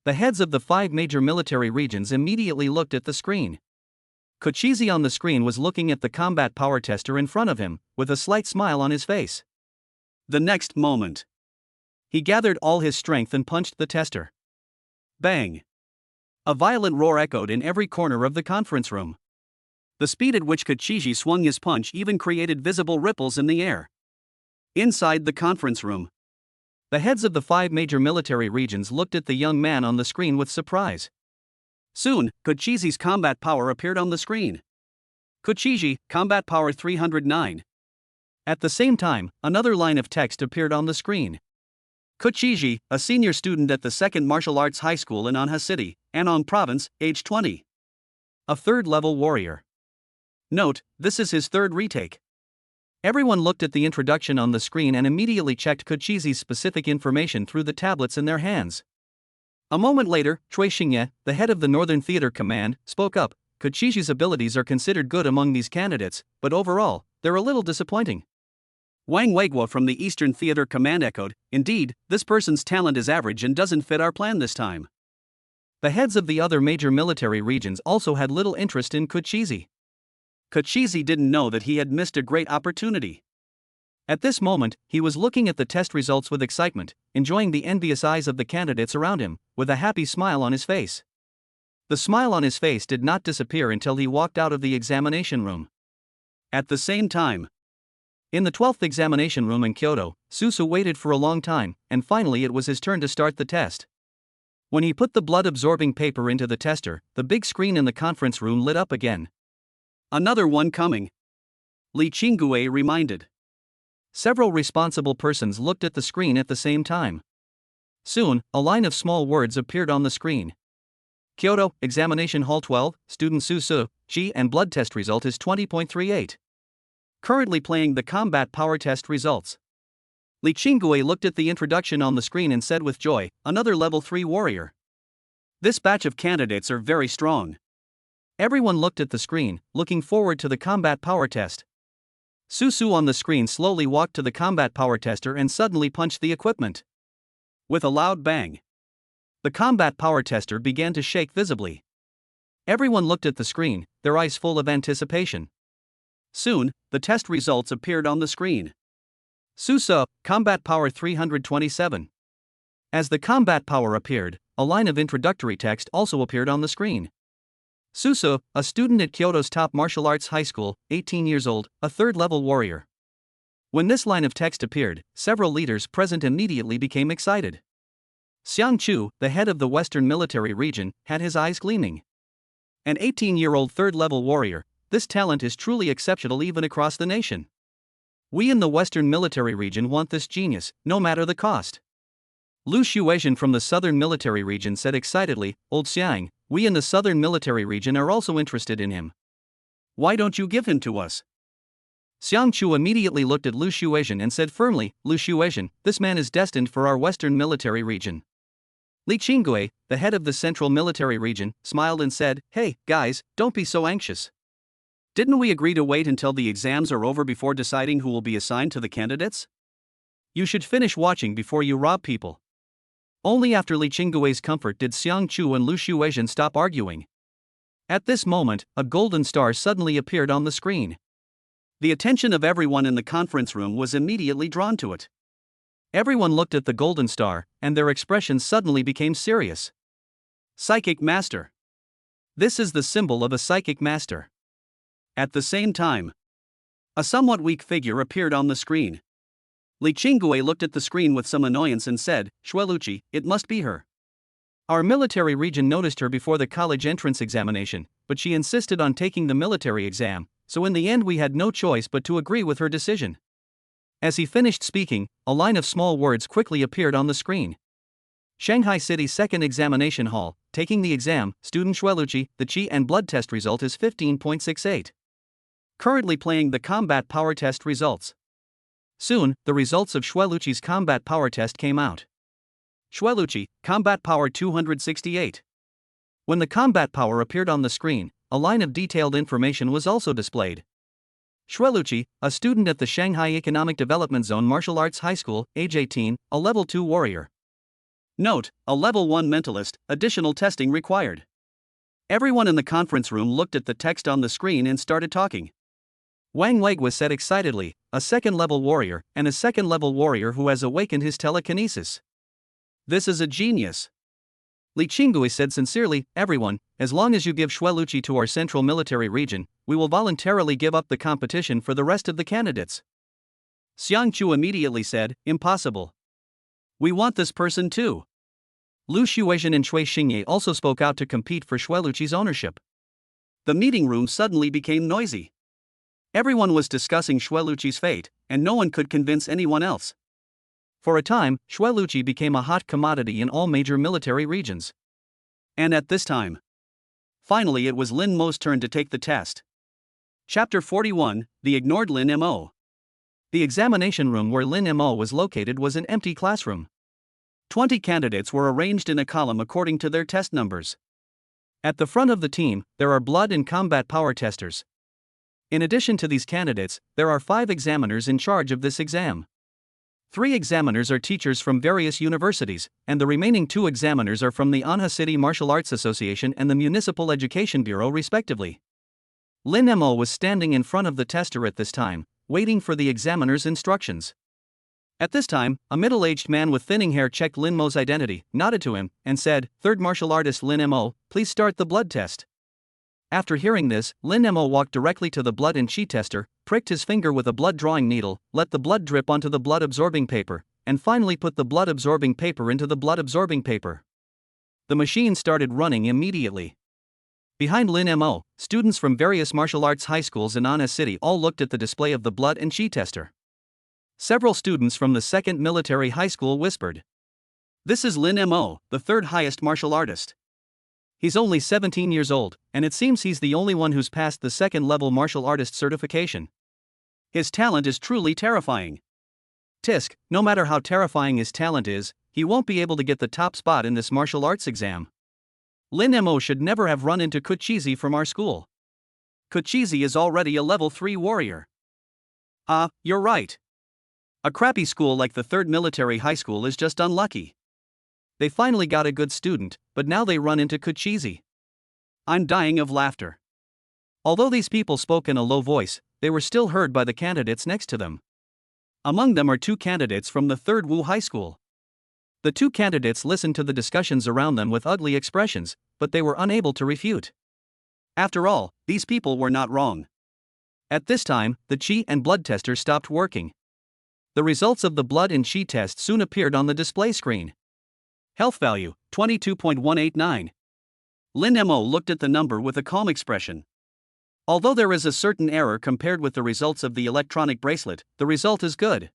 The heads of the 5 major military regions immediately looked at the screen. Kochizi on the screen was looking at the combat power tester in front of him, with a slight smile on his face. The next moment, he gathered all his strength and punched the tester. Bang! A violent roar echoed in every corner of the conference room. The speed at which Kochizi swung his punch even created visible ripples in the air. Inside the conference room, the heads of the 5 major military regions looked at the young man on the screen with surprise. Soon, Kochizi's combat power appeared on the screen. Kochizi, combat power 309. At the same time, another line of text appeared on the screen. Kochizi, a senior student at the 2nd Martial Arts High School in Anha City, Anong Province, age 20. A 3rd-level warrior. Note, this is his 3rd retake. Everyone looked at the introduction on the screen and immediately checked Kochizi's specific information through the tablets in their hands. A moment later, Chui Xingye, the head of the Northern Theater Command, spoke up. Kochizi's abilities are considered good among these candidates, but overall, they're a little disappointing. Wang Weiguo from the Eastern Theater Command echoed, "Indeed, this person's talent is average and doesn't fit our plan this time." The heads of the other major military regions also had little interest in Kochizi. Kochizi didn't know that he had missed a great opportunity. At this moment, he was looking at the test results with excitement, enjoying the envious eyes of the candidates around him, with a happy smile on his face. The smile on his face did not disappear until he walked out of the examination room. At the same time, in the 12th examination room in Kyoto, Susu waited for a long time, and finally it was his turn to start the test. When he put the blood-absorbing paper into the tester, the big screen in the conference room lit up again. "Another one coming," Li Qingui reminded. Several responsible persons looked at the screen at the same time. Soon, a line of small words appeared on the screen. Kyoto, Examination Hall 12, Student Susu, Chi and blood test result is 20.38. Currently playing the combat power test results. Li Qingui looked at the introduction on the screen and said with joy, "Another level 3 warrior. This batch of candidates are very strong." Everyone looked at the screen, looking forward to the combat power test. Susu on the screen slowly walked to the combat power tester and suddenly punched the equipment. With a loud bang, the combat power tester began to shake visibly. Everyone looked at the screen, their eyes full of anticipation. Soon, the test results appeared on the screen. Susu, combat power 327. As the combat power appeared, a line of introductory text also appeared on the screen. Susu, a student at Kyoto's top martial arts high school, 18 years old, a third-level warrior. When this line of text appeared, several leaders present immediately became excited. Xiang Chu, the head of the Western Military Region, had his eyes gleaming. An 18-year-old third-level warrior, this talent is truly exceptional even across the nation. We in the Western Military Region want this genius, no matter the cost. Lu Shuejian from the Southern Military Region said excitedly, "Old Xiang, we in the Southern Military Region are also interested in him. Why don't you give him to us?" Xiang Chu immediately looked at Lu Shuejian and said firmly, "Lu Shuejian, this man is destined for our Western Military Region." Li Qingui, the head of the Central Military Region, smiled and said, "Hey, guys, don't be so anxious. Didn't we agree to wait until the exams are over before deciding who will be assigned to the candidates? You should finish watching before you rob people." Only after Li Qinggui's comfort did Xiang Chu and Lu Shuejian stop arguing. At this moment, a golden star suddenly appeared on the screen. The attention of everyone in the conference room was immediately drawn to it. Everyone looked at the golden star, and their expressions suddenly became serious. Psychic Master. This is the symbol of a psychic master. At the same time, a somewhat weak figure appeared on the screen. Li Qingui looked at the screen with some annoyance and said, "Xueluqi, it must be her. Our military region noticed her before the college entrance examination, but she insisted on taking the military exam, so in the end we had no choice but to agree with her decision." As he finished speaking, a line of small words quickly appeared on the screen. Shanghai City Second Examination Hall, taking the exam, student Xueluqi, the Qi and blood test result is 15.68. Currently playing the combat power test results. Soon, the results of Xueluqi's combat power test came out. Xueluqi, combat power 268. When the combat power appeared on the screen, a line of detailed information was also displayed. Xueluqi, a student at the Shanghai Economic Development Zone Martial Arts High School, age 18, a level 2 warrior. Note, a level 1 mentalist, additional testing required. Everyone in the conference room looked at the text on the screen and started talking. Wang Weiguo said excitedly, "A second-level warrior, and a second-level warrior who has awakened his telekinesis. This is a genius." Li Qingui said sincerely, "Everyone, as long as you give Xueluqi to our Central Military Region, we will voluntarily give up the competition for the rest of the candidates." Xiang Chu immediately said, "Impossible. We want this person too." Lu Shuejian and Chui Xingye also spoke out to compete for Xueluqi's ownership. The meeting room suddenly became noisy. Everyone was discussing Xueluqi's fate, and no one could convince anyone else. For a time, Xueluqi became a hot commodity in all major military regions. And at this time, finally it was Lin Mo's turn to take the test. Chapter 41, The Ignored Lin Mo. The examination room where Lin Mo was located was an empty classroom. 20 candidates were arranged in a column according to their test numbers. At the front of the team, there are blood and combat power testers. In addition to these candidates, there are 5 examiners in charge of this exam. 3 examiners are teachers from various universities, and the remaining 2 examiners are from the Anha City Martial Arts Association and the Municipal Education Bureau respectively. Lin Mo was standing in front of the tester at this time, waiting for the examiner's instructions. At this time, a middle-aged man with thinning hair checked Lin Mo's identity, nodded to him, and said, "Third martial artist Lin Mo, please start the blood test." After hearing this, Lin Mo walked directly to the blood and chi tester, pricked his finger with a blood-drawing needle, let the blood drip onto the blood-absorbing paper, and finally put the blood-absorbing paper into the blood-absorbing paper. The machine started running immediately. Behind Lin Mo, students from various martial arts high schools in Anna City all looked at the display of the blood and chi tester. Several students from the 2nd Military High School whispered, "This is Lin Mo, the 3rd highest martial artist. He's only 17 years old, and it seems he's the only one who's passed the 2nd-level martial artist certification. His talent is truly terrifying." Tisk, no matter how terrifying his talent is, he won't be able to get the top spot in this martial arts exam. Lin Mo should never have run into Kuchizi from our school. Kuchizi is already a level 3 warrior. You're right. A crappy school like the 3rd Military High School is just unlucky. They finally got a good student, but now they run into Kuchizi. I'm dying of laughter. Although these people spoke in a low voice, they were still heard by the candidates next to them. Among them are 2 candidates from the 3rd Wu High School. The 2 candidates listened to the discussions around them with ugly expressions, but they were unable to refute. After all, these people were not wrong. At this time, the chi and blood tester stopped working. The results of the blood and chi test soon appeared on the display screen. Health value, 22.189. Lin Mo looked at the number with a calm expression. Although there is a certain error compared with the results of the electronic bracelet, the result is good.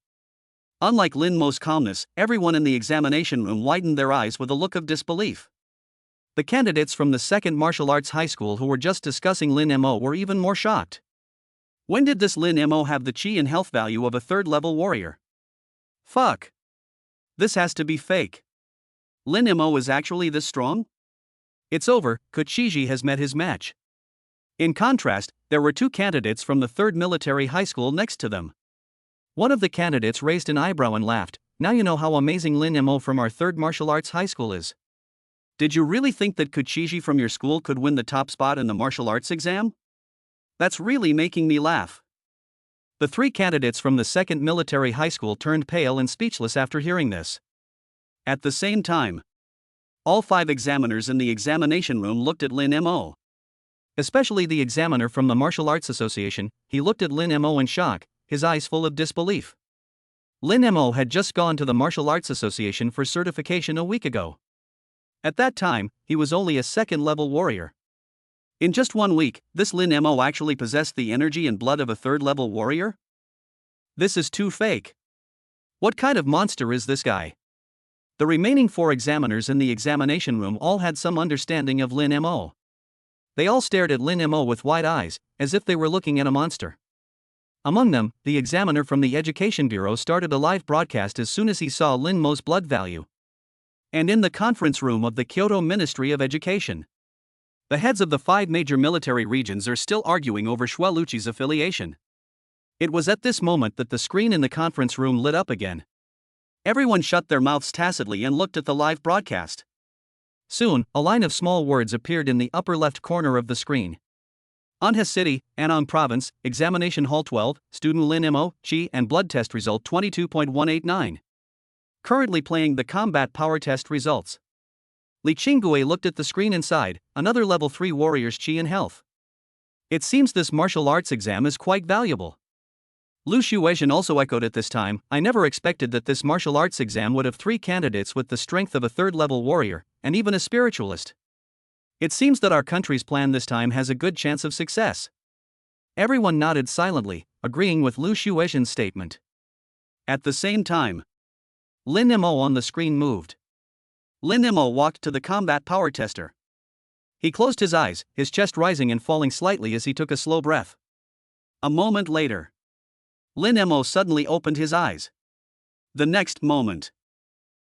Unlike Lin Mo's calmness, everyone in the examination room widened their eyes with a look of disbelief. The candidates from the 2nd Martial Arts High School who were just discussing Lin Mo were even more shocked. When did this Lin Mo have the chi and health value of a 3rd-level warrior? Fuck. This has to be fake. Lin Mo is actually this strong? It's over, Kuchiji has met his match. In contrast, there were 2 candidates from the 3rd Military High School next to them. One of the candidates raised an eyebrow and laughed. "Now you know how amazing Lin Mo from our 3rd Martial Arts High School is." Did you really think that Kuchiji from your school could win the top spot in the martial arts exam? That's really making me laugh. The 3 candidates from the 2nd Military High School turned pale and speechless after hearing this. At the same time, all 5 examiners in the examination room looked at Lin Mo. Especially the examiner from the Martial Arts Association, he looked at Lin Mo in shock, his eyes full of disbelief. Lin Mo had just gone to the Martial Arts Association for certification a week ago. At that time, he was only a 2nd-level warrior. In just 1 week, this Lin Mo actually possessed the energy and blood of a 3rd-level warrior? This is too fake. What kind of monster is this guy? The remaining 4 examiners in the examination room all had some understanding of Lin Mo. They all stared at Lin Mo with wide eyes, as if they were looking at a monster. Among them, the examiner from the Education Bureau started a live broadcast as soon as he saw Lin Mo's blood value. And in the conference room of the Kyoto Ministry of Education, the heads of the 5 major military regions are still arguing over Shueluchi's affiliation. It was at this moment that the screen in the conference room lit up again. Everyone shut their mouths tacitly and looked at the live broadcast. Soon, a line of small words appeared in the upper left corner of the screen. Anha City, Anong Province, Examination Hall 12, Student Lin Mo, Chi and Blood Test Result 22.189. Currently playing the Combat Power Test results. Li Qinggue looked at the screen inside, another level 3 warrior's Chi and health. It seems this martial arts exam is quite valuable. Lu Shuexian also echoed at this time, "I never expected that this martial arts exam would have 3 candidates with the strength of a 3rd-level warrior, and even a spiritualist. It seems that our country's plan this time has a good chance of success." Everyone nodded silently, agreeing with Lu Shuexian's statement. At the same time, Lin Mo on the screen moved. Lin Mo walked to the combat power tester. He closed his eyes, his chest rising and falling slightly as he took a slow breath. A moment later, Lin Mo suddenly opened his eyes. The next moment,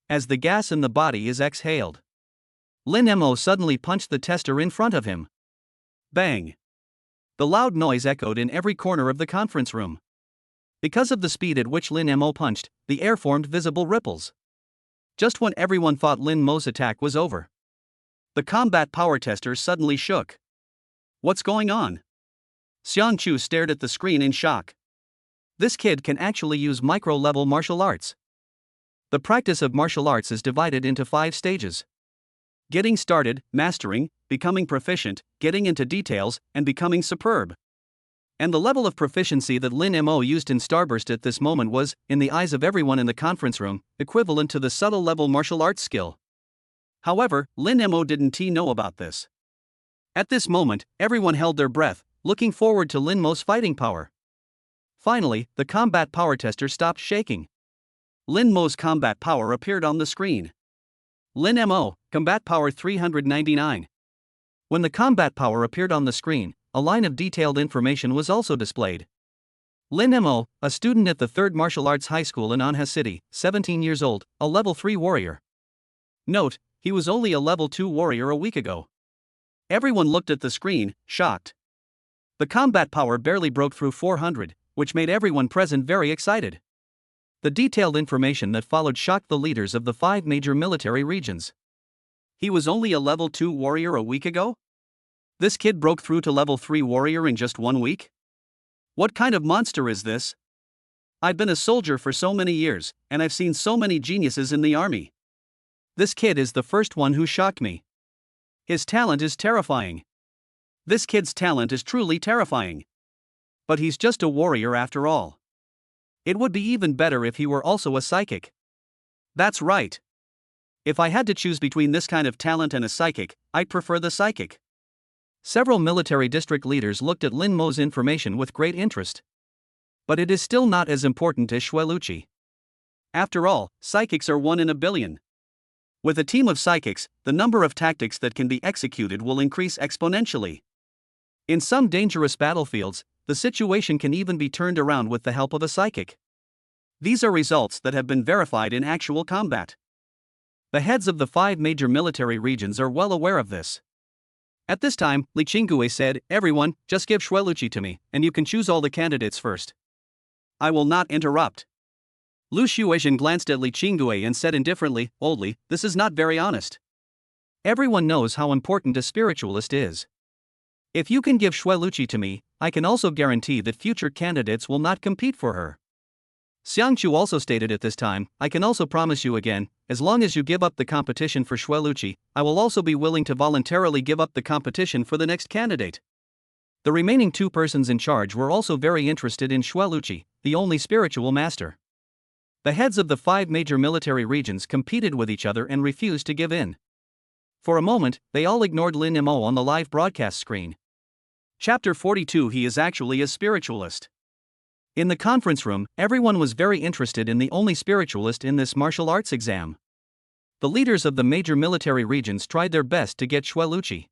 as the gas in the body is exhaled, Lin Mo suddenly punched the tester in front of him. Bang! The loud noise echoed in every corner of the conference room. Because of the speed at which Lin Mo punched, the air formed visible ripples. Just when everyone thought Lin Mo's attack was over, the combat power tester suddenly shook. What's going on? Xiang Chu stared at the screen in shock. This kid can actually use micro-level martial arts. The practice of martial arts is divided into 5 stages. Getting started, mastering, becoming proficient, getting into details, and becoming superb. And the level of proficiency that Lin Mo used in Starburst at this moment was, in the eyes of everyone in the conference room, equivalent to the subtle level martial arts skill. However, Lin Mo didn't know about this. At this moment, everyone held their breath, looking forward to Lin Mo's fighting power. Finally, the combat power tester stopped shaking. Lin Mo's combat power appeared on the screen. Lin Mo, combat power 399. When the combat power appeared on the screen, a line of detailed information was also displayed. Lin Mo, a student at the 3rd Martial Arts High School in Anha City, 17 years old, a level 3 warrior. Note, he was only a level 2 warrior a week ago. Everyone looked at the screen, shocked. The combat power barely broke through 400, which made everyone present very excited. The detailed information that followed shocked the leaders of the 5 major military regions. He was only a level 2 warrior a week ago? This kid broke through to level 3 warrior in just 1 week? What kind of monster is this? I've been a soldier for so many years, and I've seen so many geniuses in the army. This kid is the first one who shocked me. His talent is terrifying. This kid's talent is truly terrifying. But he's just a warrior after all. It would be even better if he were also a psychic. That's right. If I had to choose between this kind of talent and a psychic, I'd prefer the psychic. Several military district leaders looked at Lin Mo's information with great interest. But it is still not as important as Xueluqi. After all, psychics are 1 in a billion. With a team of psychics, the number of tactics that can be executed will increase exponentially. In some dangerous battlefields, the situation can even be turned around with the help of a psychic. These are results that have been verified in actual combat. The heads of the 5 major military regions are well aware of this. At this time, Li Qinggue said, "Everyone, just give Xueluqi to me, and you can choose all the candidates first." I will not interrupt. Lu Xuezhen glanced at Li Qinggue and said indifferently, "Old Li, this is not very honest. Everyone knows how important a spiritualist is. If you can give Xueluqi to me, I can also guarantee that future candidates will not compete for her." Xiang Chu also stated at this time, "I can also promise you again, as long as you give up the competition for Xueluqi, I will also be willing to voluntarily give up the competition for the next candidate." The remaining 2 persons in charge were also very interested in Xueluqi, the only spiritual master. The heads of the 5 major military regions competed with each other and refused to give in. For a moment, they all ignored Lin Mo on the live broadcast screen. Chapter 42 He is actually a spiritualist. In the conference room, everyone was very interested in the only spiritualist in this martial arts exam. The leaders of the major military regions tried their best to get Xueluqi.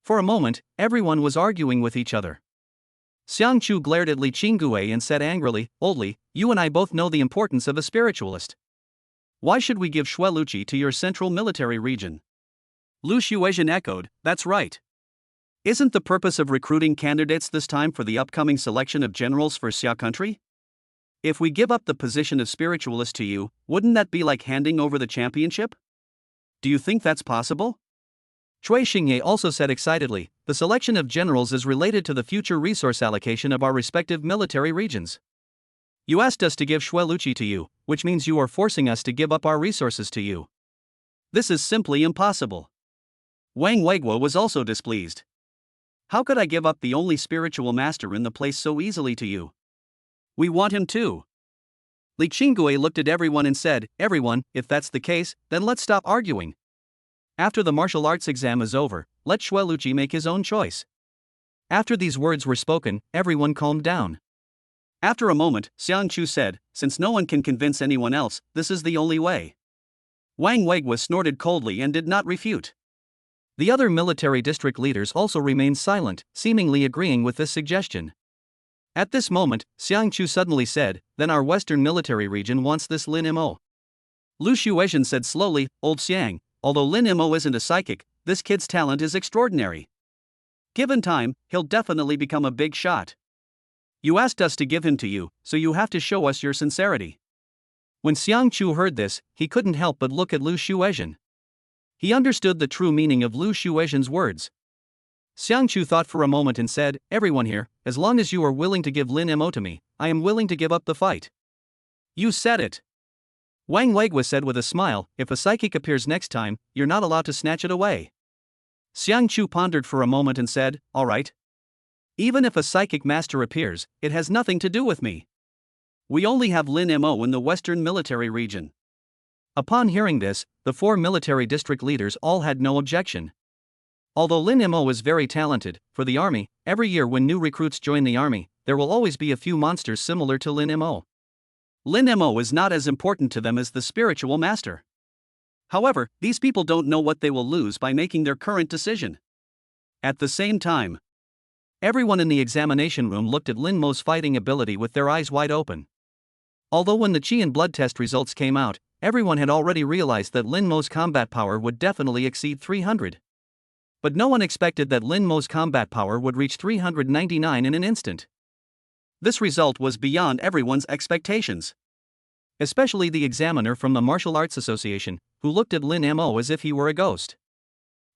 For a moment, everyone was arguing with each other. Xiang Chu glared at Li Qinggue and said angrily, "Old Li, you and I both know the importance of a spiritualist. Why should we give Xueluqi to your central military region?" Lu Xuezhen echoed, "That's right. Isn't the purpose of recruiting candidates this time for the upcoming selection of generals for Xia country? If we give up the position of spiritualist to you, wouldn't that be like handing over the championship? Do you think that's possible?" Cui Xingye also said excitedly, "The selection of generals is related to the future resource allocation of our respective military regions. You asked us to give Xueluqi to you, which means you are forcing us to give up our resources to you. This is simply impossible." Wang Weiguo was also displeased. "How could I give up the only spiritual master in the place so easily to you? We want him too." Li Qinggue looked at everyone and said, "Everyone, if that's the case, then let's stop arguing. After the martial arts exam is over, let Xueluqi make his own choice." After these words were spoken, everyone calmed down. After a moment, Xiang Chu said, "Since no one can convince anyone else, this is the only way." Wang Weiguo snorted coldly and did not refute. The other military district leaders also remained silent, seemingly agreeing with this suggestion. At this moment, Xiang Chu suddenly said, "Then our western military region wants this Lin Mo." Lu Shuizhen said slowly, "Old Xiang, although Lin Mo isn't a psychic, this kid's talent is extraordinary. Given time, he'll definitely become a big shot. You asked us to give him to you, so you have to show us your sincerity." When Xiang Chu heard this, he couldn't help but look at Lu Shuizhen. He understood the true meaning of Lu Shuizhen's words. Xiang Chu thought for a moment and said, "Everyone here, as long as you are willing to give Lin Mo to me, I am willing to give up the fight." You said it. Wang Legua said with a smile, "If a psychic appears next time, you're not allowed to snatch it away." Xiang Chu pondered for a moment and said, "All right. Even if a psychic master appears, it has nothing to do with me. We only have Lin Mo in the western military region." Upon hearing this, the 4 military district leaders all had no objection. Although Lin Mo is very talented, for the army, every year when new recruits join the army, there will always be a few monsters similar to Lin Mo. Lin Mo is not as important to them as the spiritual master. However, these people don't know what they will lose by making their current decision. At the same time, everyone in the examination room looked at Lin Mo's fighting ability with their eyes wide open. Although when the Qi and blood test results came out, everyone had already realized that Lin Mo's combat power would definitely exceed 300. But no one expected that Lin Mo's combat power would reach 399 in an instant. This result was beyond everyone's expectations. Especially the examiner from the Martial Arts Association, who looked at Lin Mo as if he were a ghost.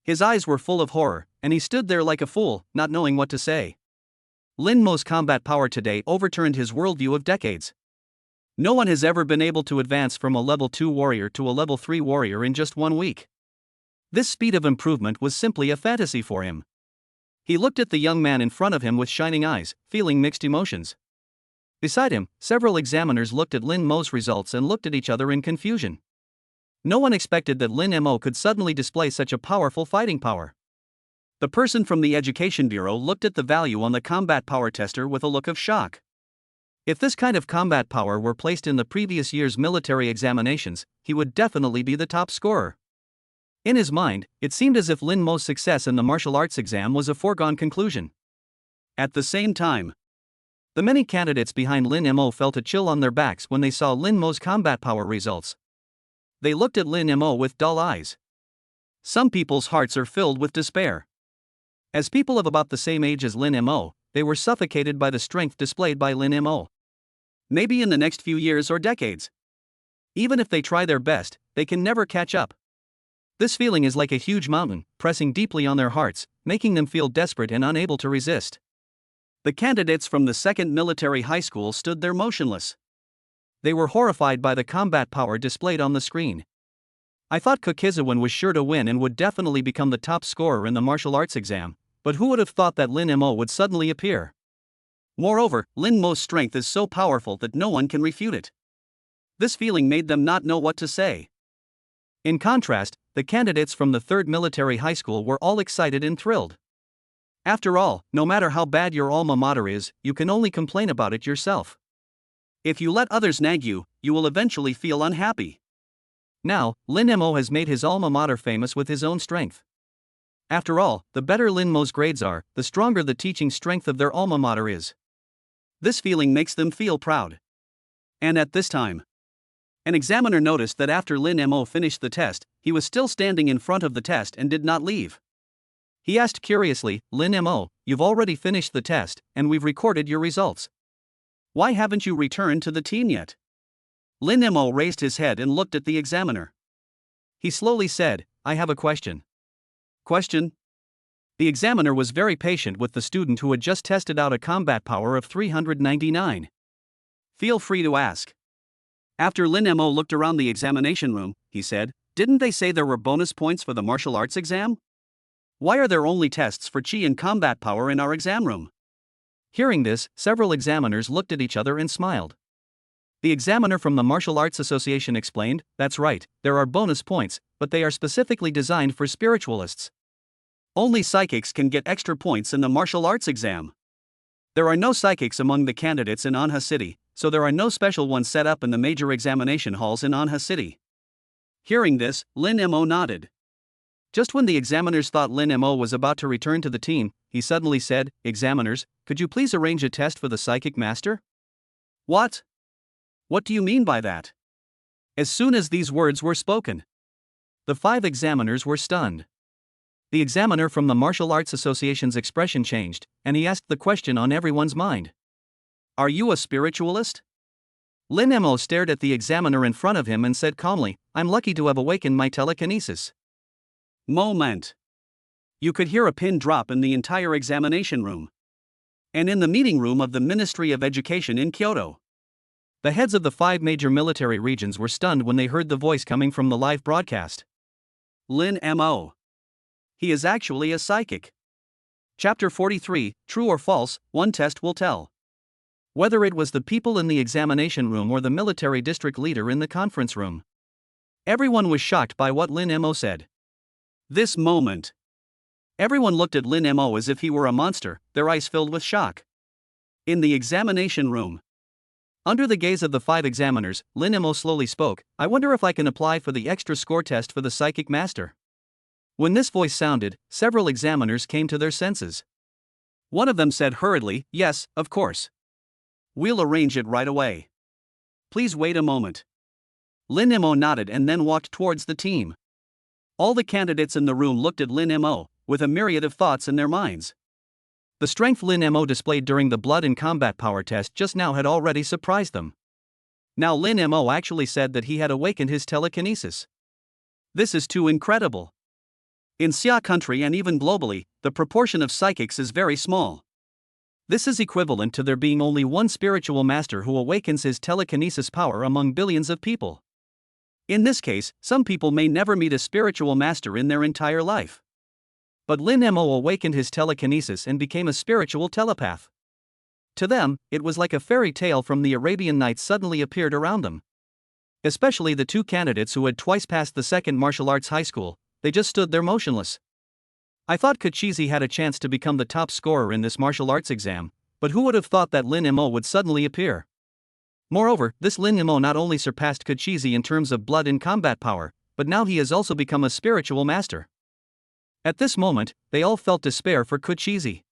His eyes were full of horror, and he stood there like a fool, not knowing what to say. Lin Mo's combat power today overturned his worldview of decades. No one has ever been able to advance from a level 2 warrior to a level 3 warrior in just 1 week. This speed of improvement was simply a fantasy for him. He looked at the young man in front of him with shining eyes, feeling mixed emotions. Beside him, several examiners looked at Lin Mo's results and looked at each other in confusion. No one expected that Lin Mo could suddenly display such a powerful fighting power. The person from the Education Bureau looked at the value on the combat power tester with a look of shock. If this kind of combat power were placed in the previous year's military examinations, he would definitely be the top scorer. In his mind, it seemed as if Lin Mo's success in the martial arts exam was a foregone conclusion. At the same time, the many candidates behind Lin Mo felt a chill on their backs when they saw Lin Mo's combat power results. They looked at Lin Mo with dull eyes. Some people's hearts are filled with despair. As people of about the same age as Lin Mo, they were suffocated by the strength displayed by Lin Mo. Maybe in the next few years or decades, even if they try their best, they can never catch up. This feeling is like a huge mountain, pressing deeply on their hearts, making them feel desperate and unable to resist. The candidates from the 2nd Military High School stood there motionless. They were horrified by the combat power displayed on the screen. I thought Kokizawan was sure to win and would definitely become the top scorer in the martial arts exam, but who would have thought that Lin Mo would suddenly appear? Moreover, Lin Mo's strength is so powerful that no one can refute it. This feeling made them not know what to say. In contrast, the candidates from the 3rd Military High School were all excited and thrilled. After all, no matter how bad your alma mater is, you can only complain about it yourself. If you let others nag you, you will eventually feel unhappy. Now, Lin Mo has made his alma mater famous with his own strength. After all, the better Lin Mo's grades are, the stronger the teaching strength of their alma mater is. This feeling makes them feel proud. And at this time, an examiner noticed that after Lin Mo finished the test, he was still standing in front of the test and did not leave. He asked curiously, "Lin Mo, you've already finished the test, and we've recorded your results. Why haven't you returned to the team yet?" Lin Mo raised his head and looked at the examiner. He slowly said, "I have a question." "Question?" The examiner was very patient with the student who had just tested out a combat power of 399. "Feel free to ask." After Lin Mo looked around the examination room, he said, "Didn't they say there were bonus points for the martial arts exam? Why are there only tests for Qi and combat power in our exam room?" Hearing this, several examiners looked at each other and smiled. The examiner from the Martial Arts Association explained, "That's right, there are bonus points, but they are specifically designed for spiritualists. Only psychics can get extra points in the martial arts exam. There are no psychics among the candidates in Anha City, so there are no special ones set up in the major examination halls in Anha City." Hearing this, Lin Mo nodded. Just when the examiners thought Lin Mo was about to return to the team, he suddenly said, "Examiners, could you please arrange a test for the psychic master?" What? What do you mean by that? As soon as these words were spoken, the 5 examiners were stunned. The examiner from the Martial Arts Association's expression changed, and he asked the question on everyone's mind. Are you a spiritualist? Lin Mo stared at the examiner in front of him and said calmly, "I'm lucky to have awakened my telekinesis." Moment. You could hear a pin drop in the entire examination room. And in the meeting room of the Ministry of Education in Kyoto. The heads of the 5 major military regions were stunned when they heard the voice coming from the live broadcast. Lin Mo. He is actually a psychic. Chapter 43, True or False, One Test Will Tell. Whether it was the people in the examination room or the military district leader in the conference room, everyone was shocked by what Lin Mo said. This moment. Everyone looked at Lin Mo as if he were a monster, their eyes filled with shock. In the examination room, under the gaze of the 5 examiners, Lin Mo slowly spoke, "I wonder if I can apply for the extra score test for the psychic master." When this voice sounded, several examiners came to their senses. One of them said hurriedly, "Yes, of course. We'll arrange it right away. Please wait a moment." Lin Mo nodded and then walked towards the team. All the candidates in the room looked at Lin Mo, with a myriad of thoughts in their minds. The strength Lin Mo displayed during the blood and combat power test just now had already surprised them. Now Lin Mo actually said that he had awakened his telekinesis. This is too incredible. In Xia country and even globally, the proportion of psychics is very small. This is equivalent to there being only one spiritual master who awakens his telekinesis power among billions of people. In this case, some people may never meet a spiritual master in their entire life. But Lin Mo awakened his telekinesis and became a spiritual telepath. To them, it was like a fairy tale from the Arabian Nights suddenly appeared around them. Especially the 2 candidates who had twice passed the second martial arts high school, they just stood there motionless. I thought Kachizi had a chance to become the top scorer in this martial arts exam, but who would have thought that Lin Mo would suddenly appear? Moreover, this Lin Mo not only surpassed Kachizi in terms of blood and combat power, but now he has also become a spiritual master. At this moment, they all felt despair for Kachizi.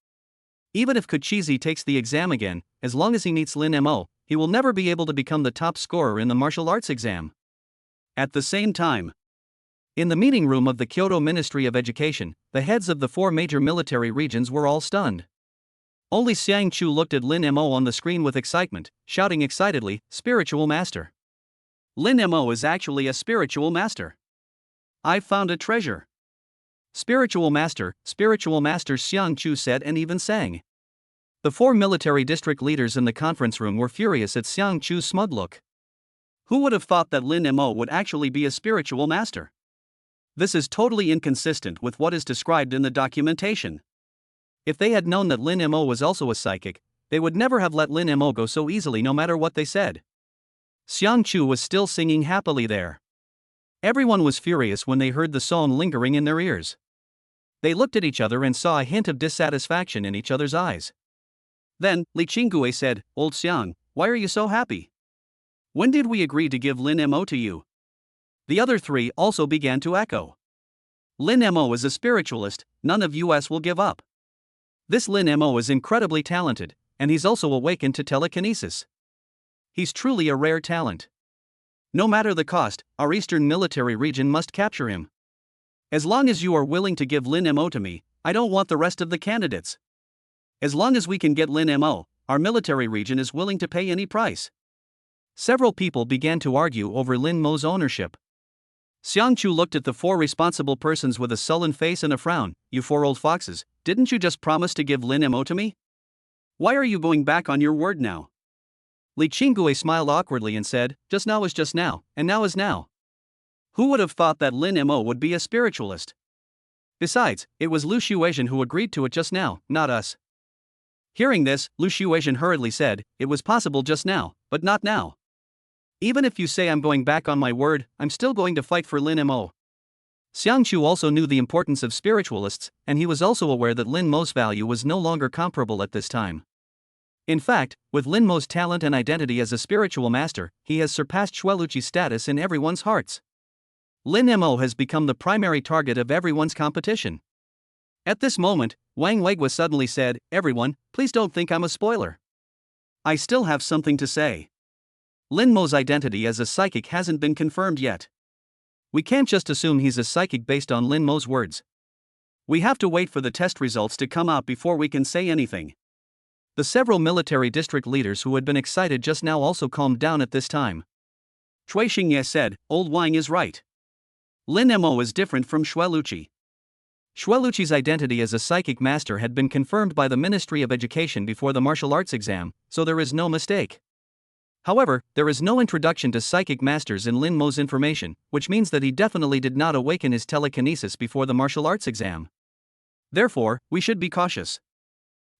Even if Kachizi takes the exam again, as long as he meets Lin Mo, he will never be able to become the top scorer in the martial arts exam. At the same time, in the meeting room of the Kyoto Ministry of Education, the heads of the 4 major military regions were all stunned. Only Xiang Chu looked at Lin Mo on the screen with excitement, shouting excitedly, "Spiritual master!" Lin Mo is actually a spiritual master. I've found a treasure. Spiritual master, Xiang Chu said and even sang. The 4 military district leaders in the conference room were furious at Xiang Chu's smug look. Who would have thought that Lin Mo would actually be a spiritual master? This is totally inconsistent with what is described in the documentation. If they had known that Lin Mo was also a psychic, they would never have let Lin Mo go so easily no matter what they said. Xiang Chu was still singing happily there. Everyone was furious when they heard the song lingering in their ears. They looked at each other and saw a hint of dissatisfaction in each other's eyes. Then, Li Qinggue said, "Old Xiang, why are you so happy? When did we agree to give Lin Mo to you?" The other 3 also began to echo. Lin Mo is a spiritualist, none of us will give up. This Lin Mo is incredibly talented, and he's also awakened to telekinesis. He's truly a rare talent. No matter the cost, our eastern military region must capture him. As long as you are willing to give Lin Mo to me, I don't want the rest of the candidates. As long as we can get Lin Mo, our military region is willing to pay any price. Several people began to argue over Lin Mo's ownership. Xiang Chu looked at the 4 responsible persons with a sullen face and a frown. "You 4 old foxes, didn't you just promise to give Lin Mo to me? Why are you going back on your word now?" Li Qinggue smiled awkwardly and said, "Just now is just now, and now is now." Who would have thought that Lin Mo would be a spiritualist? Besides, it was Lu Shuizhen who agreed to it just now, not us. Hearing this, Lu Shuizhen hurriedly said, "It was possible just now, but not now. Even if you say I'm going back on my word, I'm still going to fight for Lin Mo." Xiang Chu also knew the importance of spiritualists, and he was also aware that Lin Mo's value was no longer comparable at this time. In fact, with Lin Mo's talent and identity as a spiritual master, he has surpassed Xueluqi's status in everyone's hearts. Lin Mo has become the primary target of everyone's competition. At this moment, Wang Weiguo suddenly said, "Everyone, please don't think I'm a spoiler. I still have something to say. Lin Mo's identity as a psychic hasn't been confirmed yet. We can't just assume he's a psychic based on Lin Mo's words. We have to wait for the test results to come out before we can say anything." The several military district leaders who had been excited just now also calmed down at this time. Cui Xingye said, "Old Wang is right. Lin Mo is different from Xueluqi." Xueluqi's identity as a psychic master had been confirmed by the Ministry of Education before the martial arts exam, so there is no mistake. However, there is no introduction to psychic masters in Lin Mo's information, which means that he definitely did not awaken his telekinesis before the martial arts exam. Therefore, we should be cautious.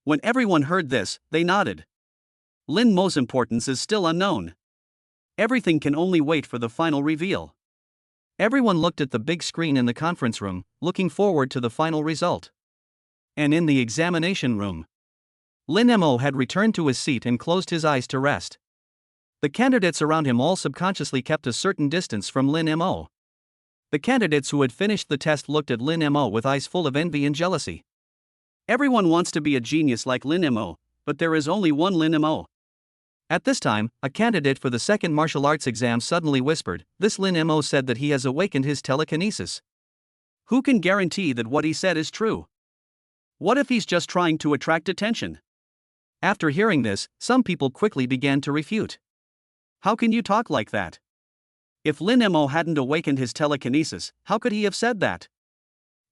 When everyone heard this, they nodded. Lin Mo's importance is still unknown. Everything can only wait for the final reveal. Everyone looked at the big screen in the conference room, looking forward to the final result. And in the examination room, Lin Mo had returned to his seat and closed his eyes to rest. The candidates around him all subconsciously kept a certain distance from Lin Mo. The candidates who had finished the test looked at Lin Mo with eyes full of envy and jealousy. Everyone wants to be a genius like Lin Mo, but there is only one Lin Mo. At this time, a candidate for the second martial arts exam suddenly whispered, "This Lin Mo said that he has awakened his telekinesis. Who can guarantee that what he said is true? What if he's just trying to attract attention?" After hearing this, some people quickly began to refute. How can you talk like that? If Lin Mo hadn't awakened his telekinesis, how could he have said that?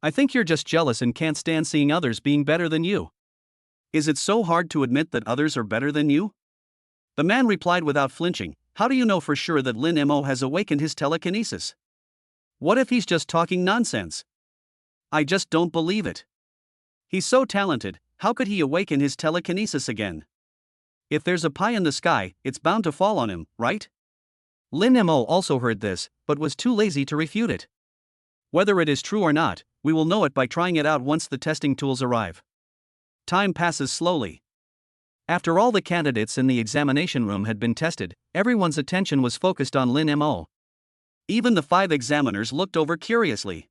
I think you're just jealous and can't stand seeing others being better than you. Is it so hard to admit that others are better than you? The man replied without flinching, "How do you know for sure that Lin Mo has awakened his telekinesis? What if he's just talking nonsense? I just don't believe it. He's so talented, how could he awaken his telekinesis again? If there's a pie in the sky, it's bound to fall on him, right?" Lin Mo also heard this, but was too lazy to refute it. Whether it is true or not, we will know it by trying it out once the testing tools arrive. Time passes slowly. After all the candidates in the examination room had been tested, everyone's attention was focused on Lin Mo. Even the 5 examiners looked over curiously.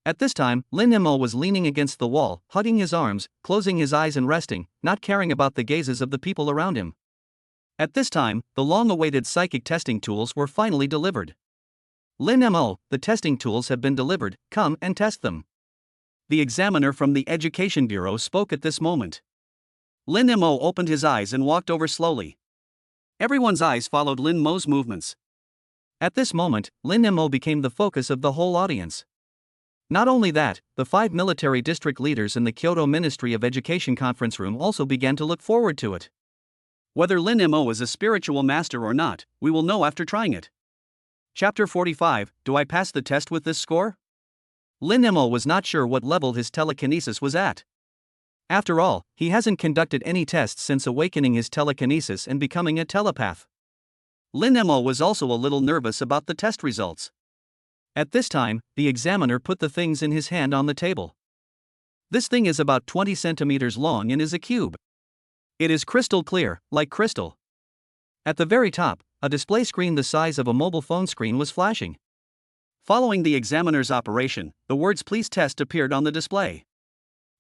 At this time, Lin Mo was leaning against the wall, hugging his arms, closing his eyes and resting, not caring about the gazes of the people around him. At this time, the long-awaited psychic testing tools were finally delivered. "Lin Mo, the testing tools have been delivered, come and test them." The examiner from the Education Bureau spoke at this moment. Lin Mo opened his eyes and walked over slowly. Everyone's eyes followed Lin Mo's movements. At this moment, Lin Mo became the focus of the whole audience. Not only that, the 5 military district leaders in the Kyoto Ministry of Education conference room also began to look forward to it. Whether Lin Mo is a spiritual master or not, we will know after trying it. Chapter 45, Do I pass the test with this score? Lin Mo was not sure what level his telekinesis was at. After all, he hasn't conducted any tests since awakening his telekinesis and becoming a telepath. Lin Mo was also a little nervous about the test results. At this time, the examiner put the things in his hand on the table. This thing is about 20 centimeters long and is a cube. It is crystal clear, like crystal. At the very top, a display screen the size of a mobile phone screen was flashing. Following the examiner's operation, the words "Please test" appeared on the display.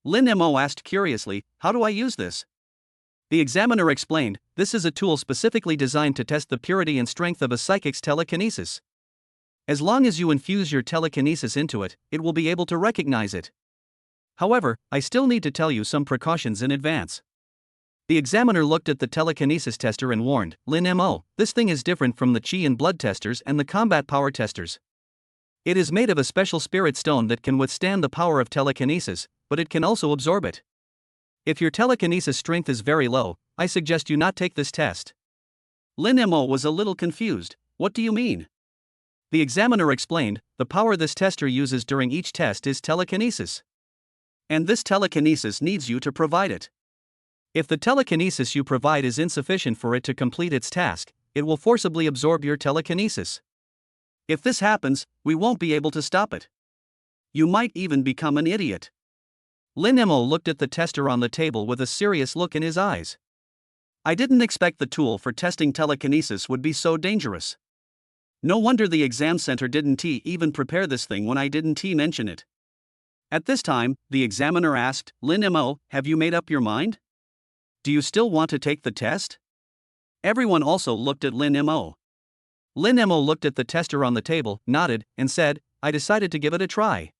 Lin Mo asked curiously, "How do I use this?" The examiner explained, "This is a tool specifically designed to test the purity and strength of a psychic's telekinesis. As long as you infuse your telekinesis into it, it will be able to recognize it. However, I still need to tell you some precautions in advance." The examiner looked at the telekinesis tester and warned, "Lin Mo, this thing is different from the chi and blood testers and the combat power testers. It is made of a special spirit stone that can withstand the power of telekinesis, but it can also absorb it. If your telekinesis strength is very low, I suggest you not take this test." Lin Mo was a little confused. "What do you mean?" The examiner explained, "The power this tester uses during each test is telekinesis. And this telekinesis needs you to provide it. If the telekinesis you provide is insufficient for it to complete its task, it will forcibly absorb your telekinesis. If this happens, we won't be able to stop it. You might even become an idiot." Lin Mo looked at the tester on the table with a serious look in his eyes. "I didn't expect the tool for testing telekinesis would be so dangerous. No wonder the exam center didn't even prepare this thing when I didn't mention it. At this time, the examiner asked, Lin Mo, have you made up your mind? Do you still want to take the test? Everyone also looked at Lin Mo. Lin Mo looked at the tester on the table, nodded, and said, I decided to give it a try.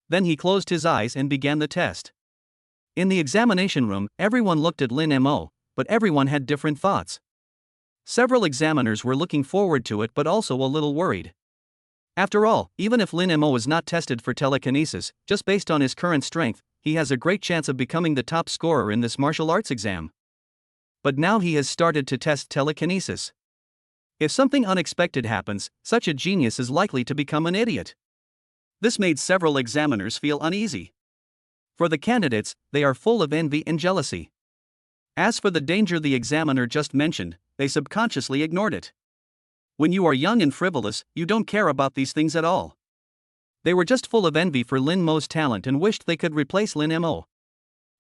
Then he closed his eyes and began the test. In the examination room, everyone looked at Lin Mo, but everyone had different thoughts. Several examiners were looking forward to it but also a little worried. After all, even if Lin Mo is not tested for telekinesis, just based on his current strength, he has a great chance of becoming the top scorer in this martial arts exam. But now he has started to test telekinesis. If something unexpected happens, such a genius is likely to become an idiot. This made several examiners feel uneasy. For the candidates, they are full of envy and jealousy. As for the danger the examiner just mentioned, they subconsciously ignored it. When you are young and frivolous, you don't care about these things at all. They were just full of envy for Lin Mo's talent and wished they could replace Lin Mo.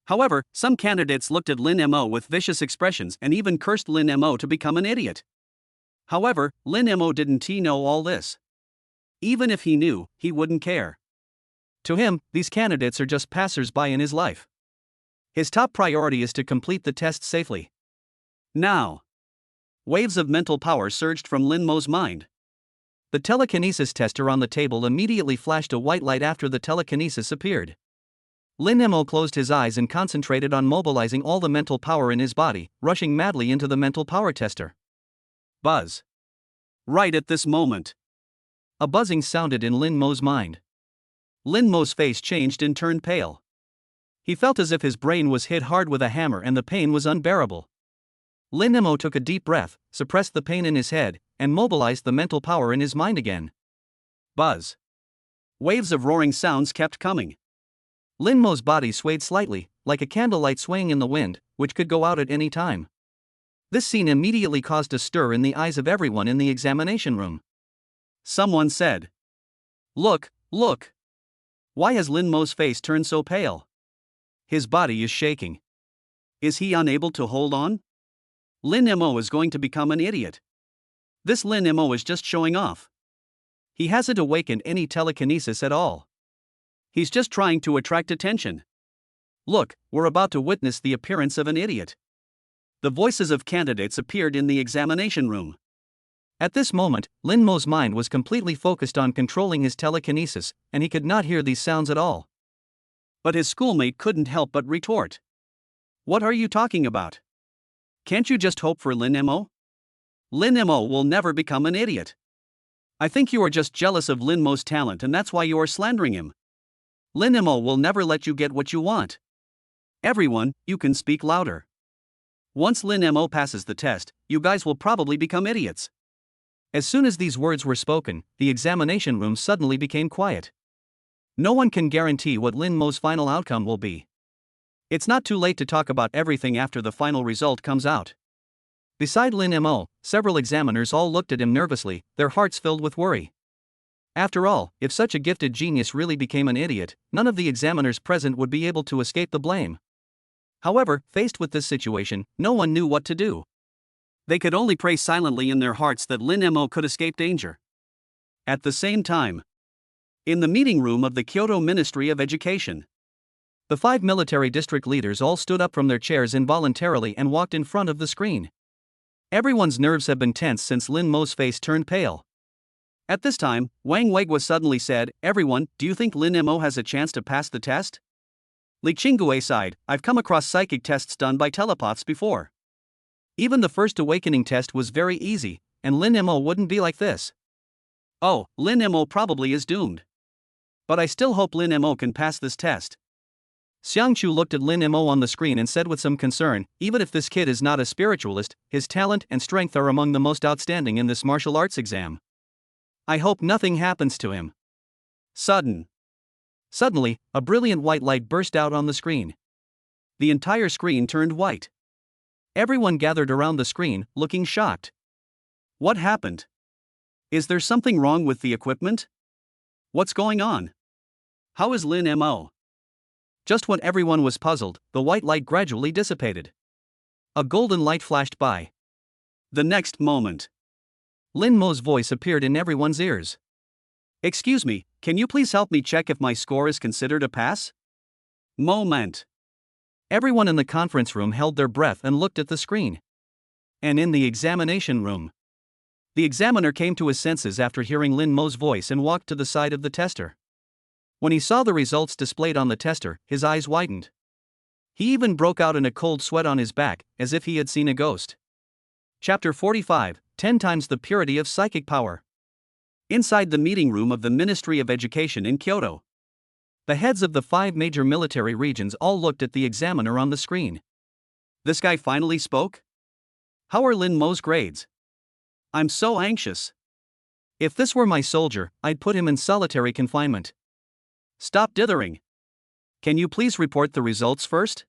However, some candidates looked at Lin Mo with vicious expressions and even cursed Lin Mo to become an idiot. However, Lin Mo didn't know all this. Even if he knew, he wouldn't care. To him, these candidates are just passers-by in his life. His top priority is to complete the test safely. Now, waves of mental power surged from Lin Mo's mind. The telekinesis tester on the table immediately flashed a white light after the telekinesis appeared. Lin Mo closed his eyes and concentrated on mobilizing all the mental power in his body, rushing madly into the mental power tester. Buzz. Right at this moment, a buzzing sounded in Lin Mo's mind. Lin Mo's face changed and turned pale. He felt as if his brain was hit hard with a hammer and the pain was unbearable. Lin Mo took a deep breath, suppressed the pain in his head, and mobilized the mental power in his mind again. Buzz. Waves of roaring sounds kept coming. Lin Mo's body swayed slightly, like a candlelight swaying in the wind, which could go out at any time. This scene immediately caused a stir in the eyes of everyone in the examination room. Someone said, Look, look! Why has Lin Mo's face turned so pale? His body is shaking. Is he unable to hold on? Lin Mo is going to become an idiot. This Lin Mo is just showing off. He hasn't awakened any telekinesis at all. He's just trying to attract attention. Look, we're about to witness the appearance of an idiot. The voices of candidates appeared in the examination room. At this moment, Lin Mo's mind was completely focused on controlling his telekinesis, and he could not hear these sounds at all. But his schoolmate couldn't help but retort. What are you talking about? Can't you just hope for Lin Mo? Lin Mo will never become an idiot. I think you are just jealous of Lin Mo's talent and that's why you are slandering him. Lin Mo will never let you get what you want. Everyone, you can speak louder. Once Lin Mo passes the test, you guys will probably become idiots. As soon as these words were spoken, the examination room suddenly became quiet. No one can guarantee what Lin Mo's final outcome will be. It's not too late to talk about everything after the final result comes out. Beside Lin Mo, several examiners all looked at him nervously, their hearts filled with worry. After all, if such a gifted genius really became an idiot, none of the examiners present would be able to escape the blame. However, faced with this situation, no one knew what to do. They could only pray silently in their hearts that Lin Mo could escape danger. At the same time, in the meeting room of the Kyoto Ministry of Education, the 5 military district leaders all stood up from their chairs involuntarily and walked in front of the screen. Everyone's nerves have been tense since Lin Mo's face turned pale. At this time, Wang Weiguo suddenly said, Everyone, do you think Lin Mo has a chance to pass the test? Li Qingguo sighed, I've come across psychic tests done by telepaths before. Even the first awakening test was very easy, and Lin Mo wouldn't be like this. Oh, Lin Mo probably is doomed. But I still hope Lin Mo can pass this test. Xiangchu looked at Lin Mo on the screen and said with some concern, even if this kid is not a spiritualist, his talent and strength are among the most outstanding in this martial arts exam. I hope nothing happens to him. Suddenly, a brilliant white light burst out on the screen. The entire screen turned white. Everyone gathered around the screen, looking shocked. What happened? Is there something wrong with the equipment? What's going on? How is Lin Mo? Just when everyone was puzzled, the white light gradually dissipated. A golden light flashed by. The next moment, Lin Mo's voice appeared in everyone's ears. Excuse me, can you please help me check if my score is considered a pass? Moment. Everyone in the conference room held their breath and looked at the screen. And in the examination room, the examiner came to his senses after hearing Lin Mo's voice and walked to the side of the tester. When he saw the results displayed on the tester, his eyes widened. He even broke out in a cold sweat on his back, as if he had seen a ghost. Chapter 45, 10 times the purity of psychic power. Inside the meeting room of the Ministry of Education in Kyoto, the heads of the 5 major military regions all looked at the examiner on the screen. This guy finally spoke? How are Lin Mo's grades? I'm so anxious. If this were my soldier, I'd put him in solitary confinement. Stop dithering. Can you please report the results first?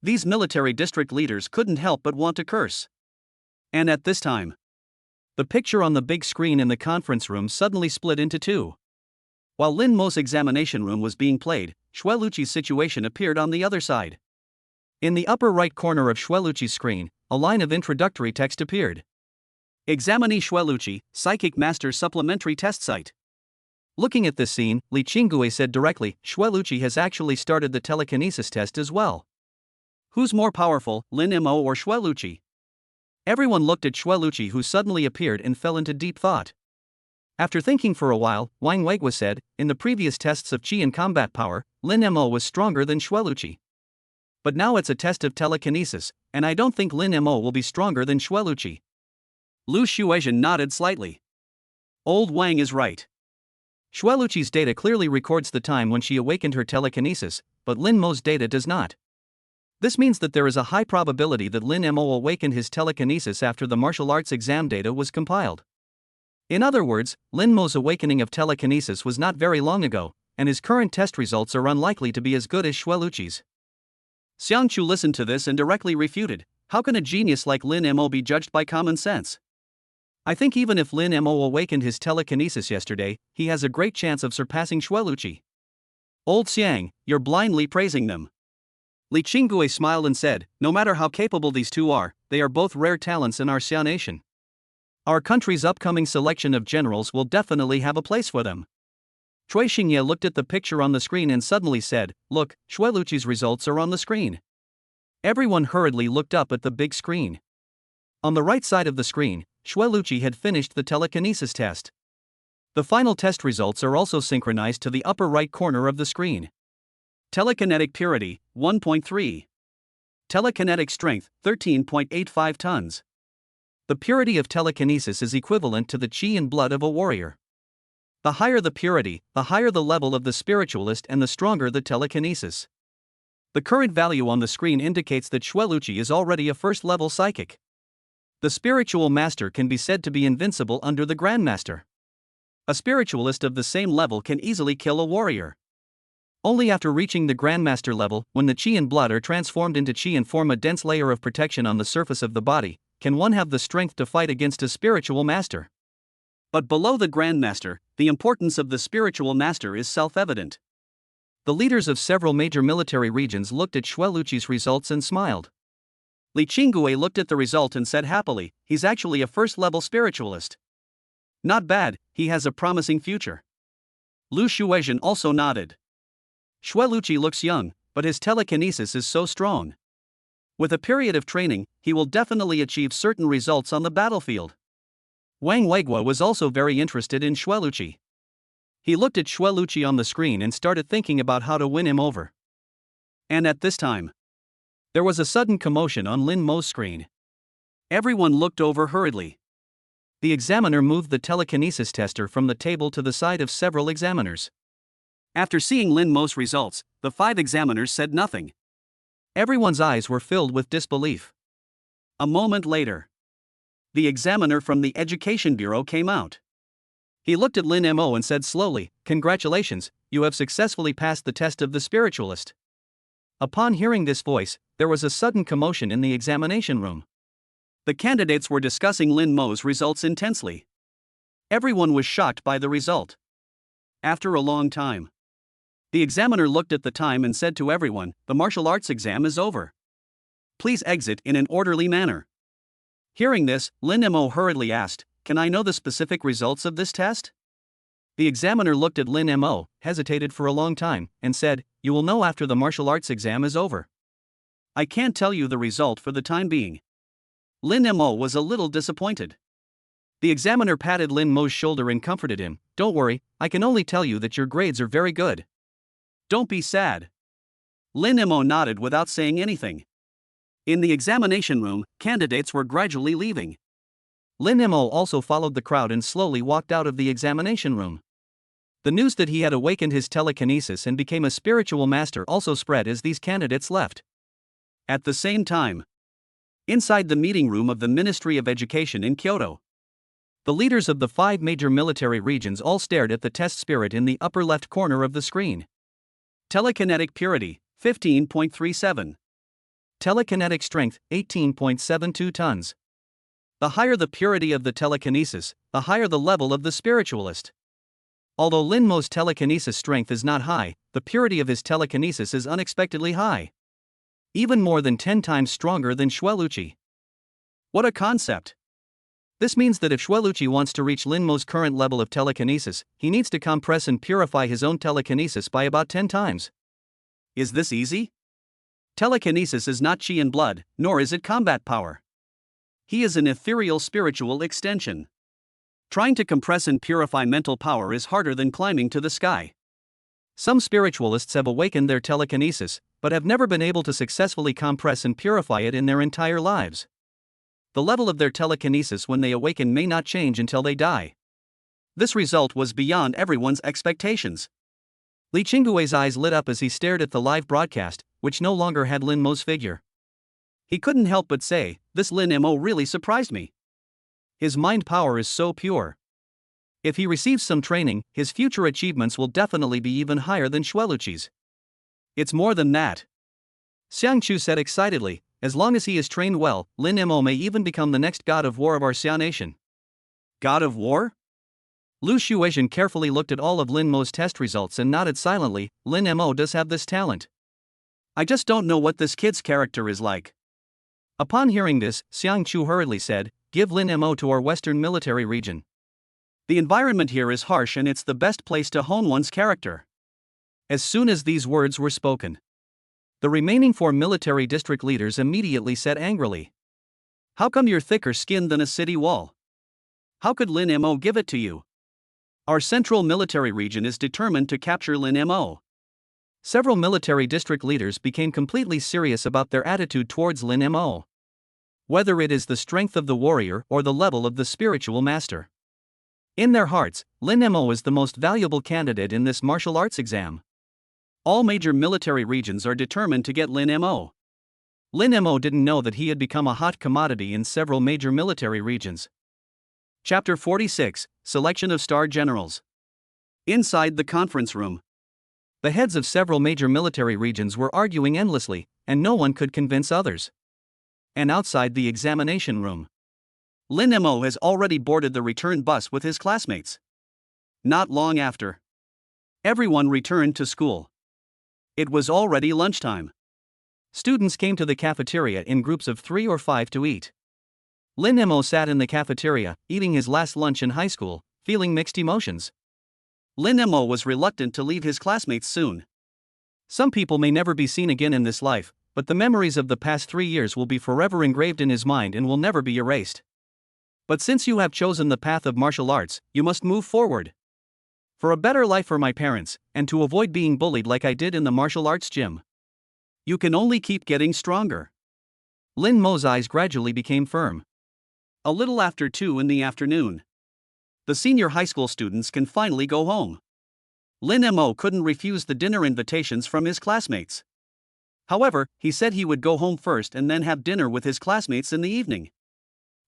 These military district leaders couldn't help but want to curse. And at this time, the picture on the big screen in the conference room suddenly split into two. While Lin Mo's examination room was being played, Shueluchi's situation appeared on the other side. In the upper right corner of Shueluchi's screen, a line of introductory text appeared. Examinee Shueluchi, Psychic Master Supplementary Test Site. Looking at this scene, Li Qingui said directly, Shueluchi has actually started the telekinesis test as well. Who's more powerful, Lin Mo or Shueluchi? Everyone looked at Shueluchi, who suddenly appeared and fell into deep thought. After thinking for a while, Wang Weigua said, in the previous tests of Qi and combat power, Lin Mo was stronger than Shueluchi. But now it's a test of telekinesis, and I don't think Lin Mo will be stronger than Shueluchi. Lu Shuezhen nodded slightly. Old Wang is right. Shueluchi's data clearly records the time when she awakened her telekinesis, but Lin Mo's data does not. This means that there is a high probability that Lin Mo awakened his telekinesis after the martial arts exam data was compiled. In other words, Lin Mo's awakening of telekinesis was not very long ago, and his current test results are unlikely to be as good as Shueluchi's. Xiangchu listened to this and directly refuted, how can a genius like Lin Mo be judged by common sense? I think even if Lin Mo awakened his telekinesis yesterday, he has a great chance of surpassing Shueluchi. Old Xiang, you're blindly praising them. Li Qingui smiled and said, no matter how capable these two are, they are both rare talents in our Xia nation. Our country's upcoming selection of generals will definitely have a place for them. Cui Xingye looked at the picture on the screen and suddenly said, look, Shueluchi's results are on the screen. Everyone hurriedly looked up at the big screen. On the right side of the screen, Shueluchi had finished the telekinesis test. The final test results are also synchronized to the upper right corner of the screen. Telekinetic purity, 1.3. Telekinetic strength, 13.85 tons. The purity of telekinesis is equivalent to the qi and blood of a warrior. The higher the purity, the higher the level of the spiritualist and the stronger the telekinesis. The current value on the screen indicates that Shueluchi is already a first-level psychic. The spiritual master can be said to be invincible under the grandmaster. A spiritualist of the same level can easily kill a warrior. Only after reaching the grandmaster level, when the qi and blood are transformed into qi and form a dense layer of protection on the surface of the body, can one have the strength to fight against a spiritual master. But below the grandmaster, the importance of the spiritual master is self-evident. The leaders of several major military regions looked at Shueluchi's results and smiled. Li Qingui looked at the result and said happily, he's actually a first-level spiritualist. Not bad, he has a promising future. Lu Shuezhen also nodded. Shueluchi looks young, but his telekinesis is so strong. With a period of training, he will definitely achieve certain results on the battlefield. Wang Weigua was also very interested in Shueluchi. He looked at Shueluchi on the screen and started thinking about how to win him over. And at this time, there was a sudden commotion on Lin Mo's screen. Everyone looked over hurriedly. The examiner moved the telekinesis tester from the table to the side of several examiners. After seeing Lin Mo's results, the 5 examiners said nothing. Everyone's eyes were filled with disbelief. A moment later, the examiner from the Education Bureau came out. He looked at Lin Mo and said slowly, congratulations, you have successfully passed the test of the spiritualist. Upon hearing this voice, there was a sudden commotion in the examination room. The candidates were discussing Lin Mo's results intensely. Everyone was shocked by the result. After a long time, the examiner looked at the time and said to everyone, the martial arts exam is over. Please exit in an orderly manner. Hearing this, Lin Mo hurriedly asked, Can I know the specific results of this test? The examiner looked at Lin Mo, hesitated for a long time, and said, "You will know after the martial arts exam is over." I can't tell you the result for the time being. Lin Mo was a little disappointed. The examiner patted Lin Mo's shoulder and comforted him. "Don't worry, I can only tell you that your grades are very good. Don't be sad." Lin Mo nodded without saying anything. In the examination room, candidates were gradually leaving. Lin Mo also followed the crowd and slowly walked out of the examination room. The news that he had awakened his telekinesis and became a spiritual master also spread as these candidates left. At the same time, inside the meeting room of the Ministry of Education in Kyoto, the leaders of the 5 major military regions all stared at the test spirit in the upper left corner of the screen. Telekinetic purity, 15.37. Telekinetic strength, 18.72 tons. The higher the purity of the telekinesis, the higher the level of the spiritualist. Although Lin Mo's telekinesis strength is not high, the purity of his telekinesis is unexpectedly high. Even more than 10 times stronger than Xueluqi. What a concept! This means that if Xueluqi wants to reach Lin Mo's current level of telekinesis, he needs to compress and purify his own telekinesis by about 10 times. Is this easy? Telekinesis is not chi and blood, nor is it combat power. He is an ethereal spiritual extension. Trying to compress and purify mental power is harder than climbing to the sky. Some spiritualists have awakened their telekinesis, but have never been able to successfully compress and purify it in their entire lives. The level of their telekinesis when they awaken may not change until they die. This result was beyond everyone's expectations. Li Qinggui's eyes lit up as he stared at the live broadcast, which no longer had Lin Mo's figure. He couldn't help but say, "This Lin Mo really surprised me. His mind power is so pure. If he receives some training, his future achievements will definitely be even higher than Xueluqi's. It's more than that." Xiang Chu said excitedly, "As long as he is trained well, Lin Mo may even become the next god of war of our Xia nation." God of war? Lu Shuexian carefully looked at all of Lin Mo's test results and nodded silently. Lin Mo does have this talent. I just don't know what this kid's character is like. Upon hearing this, Xiang Chu hurriedly said, "Give Lin Mo to our western military region. The environment here is harsh and it's the best place to hone one's character." As soon as these words were spoken, the remaining 4 military district leaders immediately said angrily, "How come you're thicker skinned than a city wall? How could Lin Mo give it to you? Our central military region is determined to capture Lin Mo." Several military district leaders became completely serious about their attitude towards Lin Mo. Whether it is the strength of the warrior or the level of the spiritual master. In their hearts, Lin Mo is the most valuable candidate in this martial arts exam. All major military regions are determined to get Lin Mo. Lin Mo didn't know that he had become a hot commodity in several major military regions. Chapter 46, Selection of Star Generals. Inside the conference room, the heads of several major military regions were arguing endlessly, and no one could convince others. And outside the examination room, Lin Mo has already boarded the return bus with his classmates. Not long after, everyone returned to school. It was already lunchtime. Students came to the cafeteria in groups of 3 or 5 to eat. Lin Mo sat in the cafeteria, eating his last lunch in high school, feeling mixed emotions. Lin Mo was reluctant to leave his classmates soon. Some people may never be seen again in this life, but the memories of the past 3 years will be forever engraved in his mind and will never be erased. But since you have chosen the path of martial arts, you must move forward. For a better life for my parents, and to avoid being bullied like I did in the martial arts gym. You can only keep getting stronger. Lin Mo's eyes gradually became firm. A little after 2 in the afternoon, the senior high school students can finally go home. Lin Mo couldn't refuse the dinner invitations from his classmates. However, he said he would go home first and then have dinner with his classmates in the evening.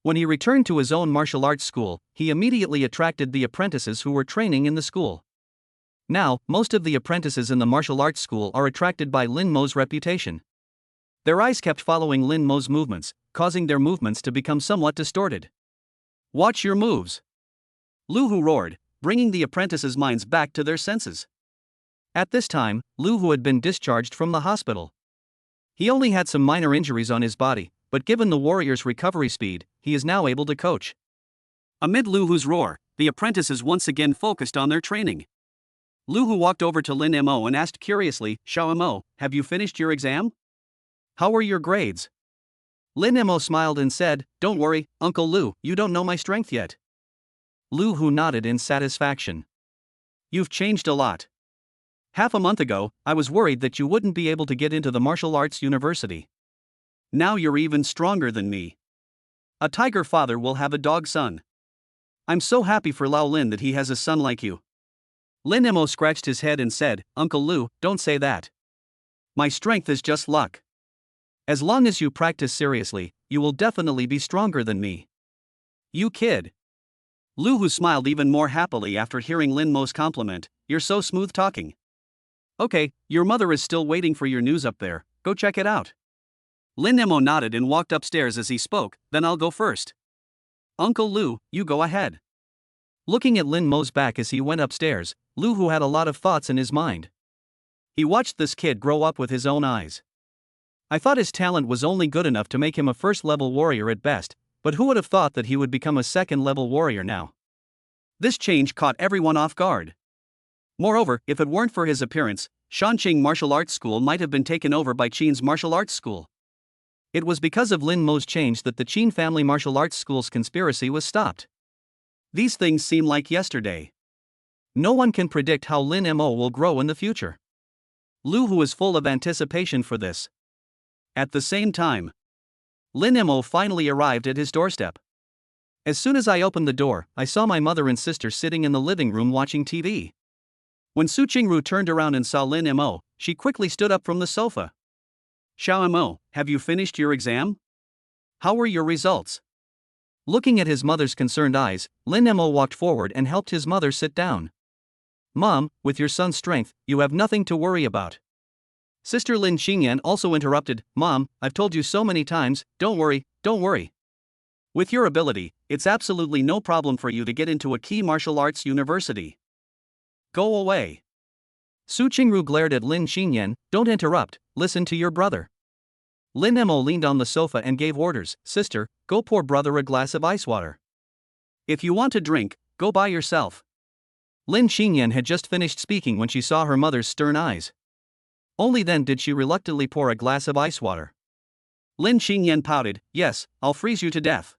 When he returned to his own martial arts school, he immediately attracted the apprentices who were training in the school. Now, most of the apprentices in the martial arts school are attracted by Lin Mo's reputation. Their eyes kept following Lin Mo's movements, causing their movements to become somewhat distorted. Watch your moves. Lu Hu roared, bringing the apprentices' minds back to their senses. At this time, Lu Hu had been discharged from the hospital. He only had some minor injuries on his body, but given the warrior's recovery speed, he is now able to coach. Amid Lu Hu's roar, the apprentices once again focused on their training. Lu Hu walked over to Lin Mo and asked curiously, Xiao Mo, have you finished your exam? How were your grades? Lin Mo smiled and said, Don't worry, Uncle Lu, you don't know my strength yet. Lu Hu nodded in satisfaction. You've changed a lot. Half a month ago, I was worried that you wouldn't be able to get into the martial arts university. Now you're even stronger than me. A tiger father will have a dog son. I'm so happy for Lao Lin that he has a son like you. Lin Mo scratched his head and said, Uncle Lu, don't say that. My strength is just luck. As long as you practice seriously, you will definitely be stronger than me. You kid. Lu Hu smiled even more happily after hearing Lin Mo's compliment, you're so smooth talking. Okay, your mother is still waiting for your news up there, go check it out. Lin Mo nodded and walked upstairs as he spoke, then I'll go first. Uncle Lu, you go ahead. Looking at Lin Mo's back as he went upstairs, Lu Hu had a lot of thoughts in his mind. He watched this kid grow up with his own eyes. I thought his talent was only good enough to make him a first-level warrior at best, but who would have thought that he would become a second-level warrior now? This change caught everyone off guard. Moreover, if it weren't for his appearance, Shanqing Martial Arts School might have been taken over by Qin's martial arts school. It was because of Lin Mo's change that the Qin family martial arts school's conspiracy was stopped. These things seem like yesterday. No one can predict how Lin Mo will grow in the future. Lu Hu is full of anticipation for this. At the same time, Lin Mo finally arrived at his doorstep. As soon as I opened the door, I saw my mother and sister sitting in the living room watching TV. When Su Qingru turned around and saw Lin Mo, she quickly stood up from the sofa. Xiao Mo, have you finished your exam? How were your results? Looking at his mother's concerned eyes, Lin Mo walked forward and helped his mother sit down. Mom, with your son's strength, you have nothing to worry about. Sister Lin Xingyan also interrupted, Mom, I've told you so many times, don't worry, don't worry. With your ability, it's absolutely no problem for you to get into a key martial arts university. Go away. Su Qingru glared at Lin Xingyan, don't interrupt, listen to your brother. Lin Mo leaned on the sofa and gave orders, Sister, go pour brother a glass of ice water. If you want to drink, go by yourself. Lin Xingyan had just finished speaking when she saw her mother's stern eyes. Only then did she reluctantly pour a glass of ice water. Lin Xingyan pouted, yes, I'll freeze you to death.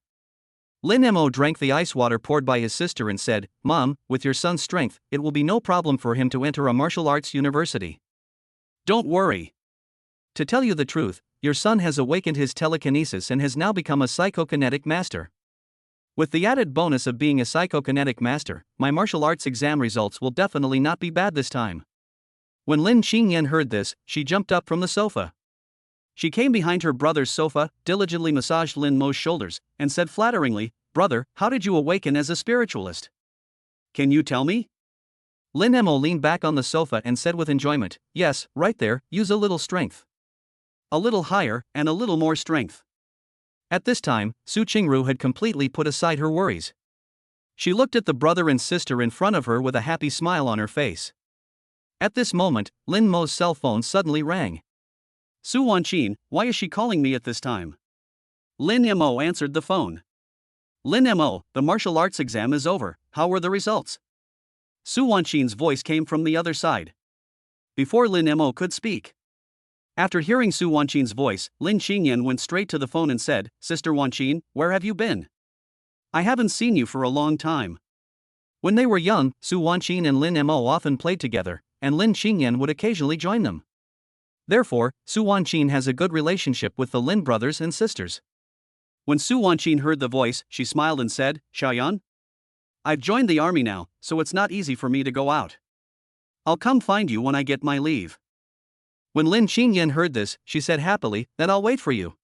Lin Mo drank the ice water poured by his sister and said, Mom, with your son's strength, it will be no problem for him to enter a martial arts university. Don't worry. To tell you the truth, your son has awakened his telekinesis and has now become a psychokinetic master. With the added bonus of being a psychokinetic master, my martial arts exam results will definitely not be bad this time. When Lin Xingyan heard this, she jumped up from the sofa. She came behind her brother's sofa, diligently massaged Lin Mo's shoulders, and said flatteringly, Brother, how did you awaken as a spiritualist? Can you tell me? Lin Mo leaned back on the sofa and said with enjoyment, Yes, right there, use a little strength. A little higher, and a little more strength. At this time, Su Qingru had completely put aside her worries. She looked at the brother and sister in front of her with a happy smile on her face. At this moment, Lin Mo's cell phone suddenly rang. Su Wanqin, why is she calling me at this time? Lin Mo answered the phone. Lin Mo, the martial arts exam is over, how were the results? Su Wanqin's voice came from the other side. Before Lin Mo could speak. After hearing Su Wanqin's voice, Lin Xingyan went straight to the phone and said, Sister Wanqin, where have you been? I haven't seen you for a long time. When they were young, Su Wanqin and Lin Mo often played together, and Lin Xingyan would occasionally join them. Therefore, Su Wanqin has a good relationship with the Lin brothers and sisters. When Su Wanqin heard the voice, she smiled and said, Xiaoyan? I've joined the army now, so it's not easy for me to go out. I'll come find you when I get my leave. When Lin Xingyan heard this, she said happily, Then I'll wait for you.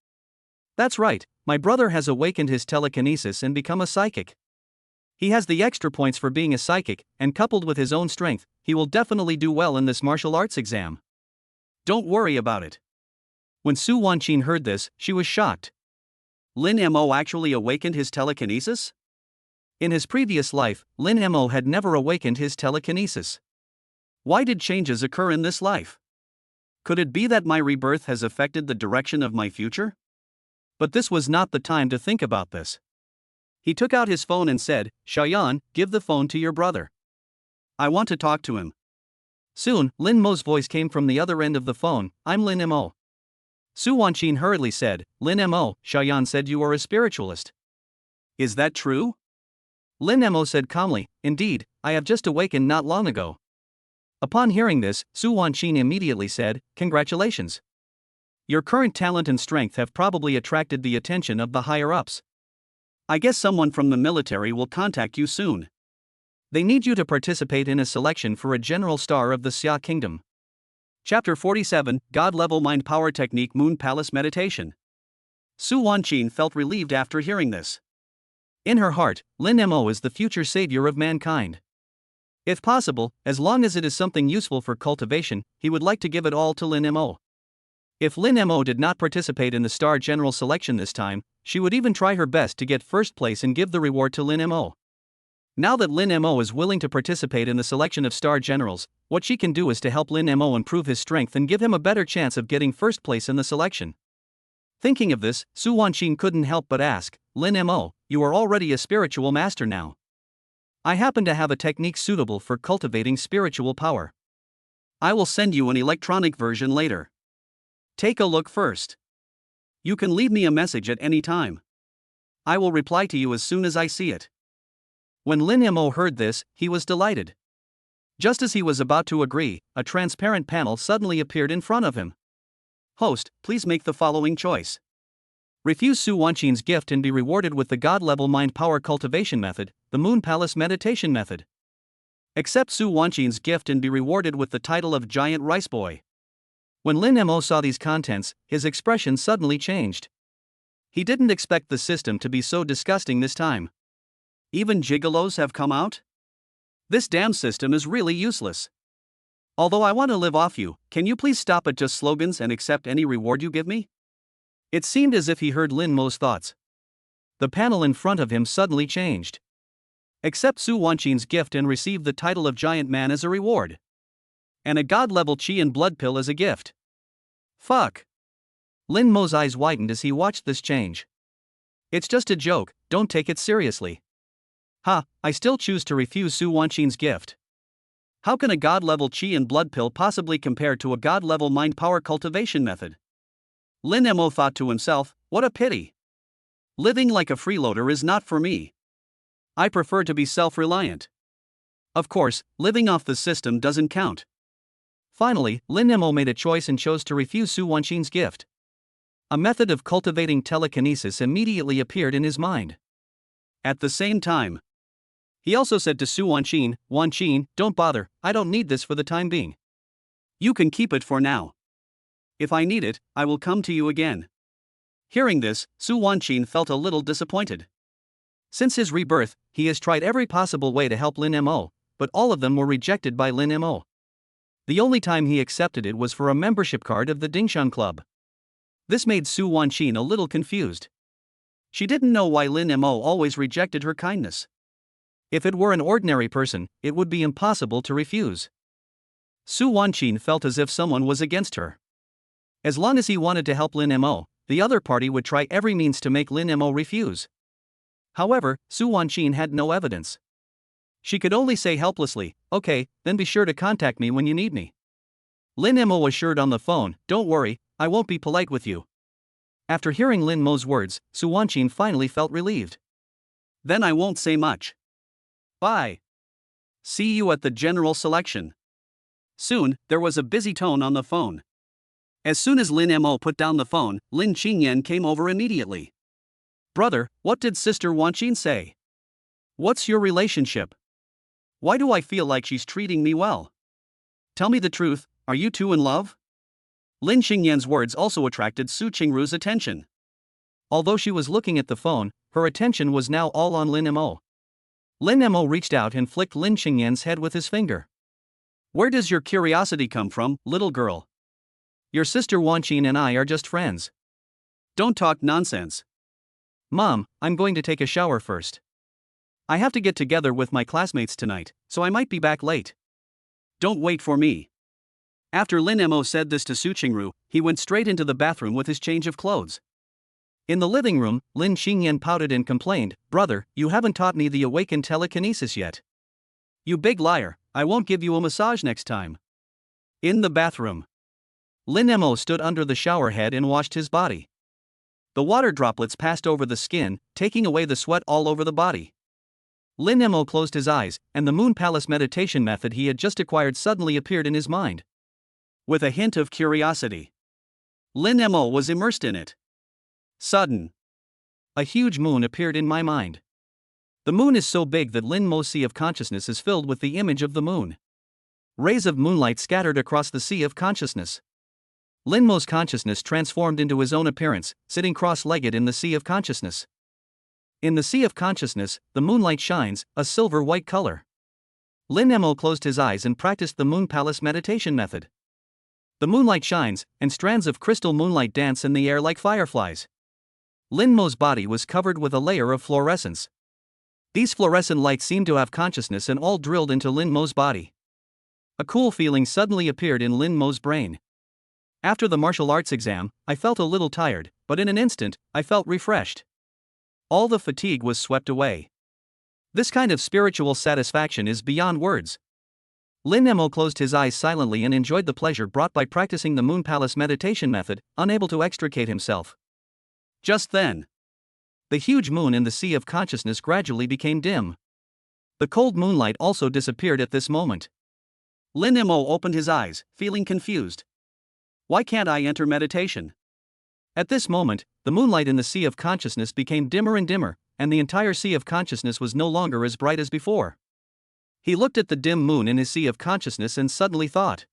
That's right, my brother has awakened his telekinesis and become a psychic. He has the extra points for being a psychic, and coupled with his own strength, he will definitely do well in this martial arts exam. Don't worry about it. When Su Wanqin heard this, she was shocked. Lin Mo actually awakened his telekinesis? In his previous life, Lin Mo had never awakened his telekinesis. Why did changes occur in this life? Could it be that my rebirth has affected the direction of my future? But this was not the time to think about this. He took out his phone and said, "Xiaoyan, give the phone to your brother. I want to talk to him." Soon, Lin Mo's voice came from the other end of the phone. "I'm Lin Mo." Su Wanqin hurriedly said, "Lin Mo, Xiaoyan said you are a spiritualist." "Is that true?" Lin Mo said calmly, "Indeed, I have just awakened not long ago." Upon hearing this, Su Wanqin immediately said, "Congratulations. Your current talent and strength have probably attracted the attention of the higher-ups. I guess someone from the military will contact you soon. They need you to participate in a selection for a general star of the Xia Kingdom." Chapter 47, God-Level Mind Power Technique Moon Palace Meditation. Su Wanqin felt relieved after hearing this. In her heart, Lin Mo is the future savior of mankind. If possible, as long as it is something useful for cultivation, he would like to give it all to Lin Mo. If Lin Mo did not participate in the Star General Selection this time, she would even try her best to get first place and give the reward to Lin Mo. Now that Lin Mo is willing to participate in the selection of Star Generals, what she can do is to help Lin Mo improve his strength and give him a better chance of getting first place in the selection. Thinking of this, Su Wanqin couldn't help but ask, "Lin Mo, you are already a spiritual master now. I happen to have a technique suitable for cultivating spiritual power. I will send you an electronic version later. Take a look first. You can leave me a message at any time. I will reply to you as soon as I see it." When Lin Mo heard this, he was delighted. Just as he was about to agree, a transparent panel suddenly appeared in front of him. "Host, please make the following choice. Refuse Su Wanqin's gift and be rewarded with the God-Level Mind Power Cultivation Method, the Moon Palace Meditation Method. Accept Su Wanqin's gift and be rewarded with the title of Giant Rice Boy." When Lin Mo saw these contents, his expression suddenly changed. He didn't expect the system to be so disgusting this time. Even gigolos have come out? This damn system is really useless. Although I want to live off you, can you please stop at just slogans and accept any reward you give me? It seemed as if he heard Lin Mo's thoughts. The panel in front of him suddenly changed. Accept Su Wanqin's gift and receive the title of Giant Man as a reward. And a God-level Qi and Blood Pill as a gift. Fuck. Lin Mo's eyes widened as he watched this change. It's just a joke, don't take it seriously. I still choose to refuse Su Wanqin's gift. How can a God-level Qi and Blood Pill possibly compare to a God-level Mind Power Cultivation Method? Lin Mo thought to himself, what a pity. Living like a freeloader is not for me. I prefer to be self-reliant. Of course, living off the system doesn't count. Finally, Lin Mo made a choice and chose to refuse Su Wanqin's gift. A method of cultivating telekinesis immediately appeared in his mind. At the same time, he also said to Su Wanqin, "Wanqin, don't bother, I don't need this for the time being. You can keep it for now. If I need it, I will come to you again." Hearing this, Su Wanqin felt a little disappointed. Since his rebirth, he has tried every possible way to help Lin Mo, but all of them were rejected by Lin Mo. The only time he accepted it was for a membership card of the Dingshan Club. This made Su Wanqin a little confused. She didn't know why Lin Mo always rejected her kindness. If it were an ordinary person, it would be impossible to refuse. Su Wanqin felt as if someone was against her. As long as he wanted to help Lin Mo, the other party would try every means to make Lin Mo refuse. However, Su Wanqin had no evidence. She could only say helplessly, "Okay, then be sure to contact me when you need me." Lin Mo assured on the phone, "Don't worry, I won't be polite with you." After hearing Lin Mo's words, Su Wanqin finally felt relieved. Then I won't say much. Bye. See you at the general selection. Soon, there was a busy tone on the phone. As soon as Lin Mo put down the phone, Lin Qingyan came over immediately. "Brother, what did Sister Wanqin say? What's your relationship? Why do I feel like she's treating me well? Tell me the truth, are you two in love?" Lin Qingyan's words also attracted Su Qingru's attention. Although she was looking at the phone, her attention was now all on Lin Mo. Lin Mo reached out and flicked Lin Qingyan's head with his finger. "Where does your curiosity come from, little girl? Your sister Wanqin and I are just friends." "Don't talk nonsense." "Mom, I'm going to take a shower first. I have to get together with my classmates tonight, so I might be back late." "Don't wait for me." After Lin Mo said this to Su Qingru, he went straight into the bathroom with his change of clothes. In the living room, Lin Xingyan pouted and complained, "Brother, you haven't taught me the awakened telekinesis yet." You big liar, I won't give you a massage next time. In the bathroom, Lin Mo stood under the shower head and washed his body. The water droplets passed over the skin, taking away the sweat all over the body. Lin Mo closed his eyes, and the Moon Palace meditation method he had just acquired suddenly appeared in his mind. With a hint of curiosity, Lin Mo was immersed in it. Sudden, a huge moon appeared in my mind. The moon is so big that Lin Mo's sea of consciousness is filled with the image of the moon. Rays of moonlight scattered across the sea of consciousness. Lin Mo's consciousness transformed into his own appearance, sitting cross-legged in the sea of consciousness. In the sea of consciousness, the moonlight shines, a silver-white color. Lin Mo closed his eyes and practiced the Moon Palace meditation method. The moonlight shines, and strands of crystal moonlight dance in the air like fireflies. Lin Mo's body was covered with a layer of fluorescence. These fluorescent lights seemed to have consciousness and all drilled into Lin Mo's body. A cool feeling suddenly appeared in Lin Mo's brain. After the martial arts exam, I felt a little tired, but in an instant, I felt refreshed. All the fatigue was swept away. This kind of spiritual satisfaction is beyond words. Lin Mo closed his eyes silently and enjoyed the pleasure brought by practicing the Moon Palace meditation method, unable to extricate himself. Just then, the huge moon in the sea of consciousness gradually became dim. The cold moonlight also disappeared at this moment. Lin Mo opened his eyes, feeling confused. Why can't I enter meditation? At this moment, the moonlight in the sea of consciousness became dimmer and dimmer, and the entire sea of consciousness was no longer as bright as before. He looked at the dim moon in his sea of consciousness and suddenly thought,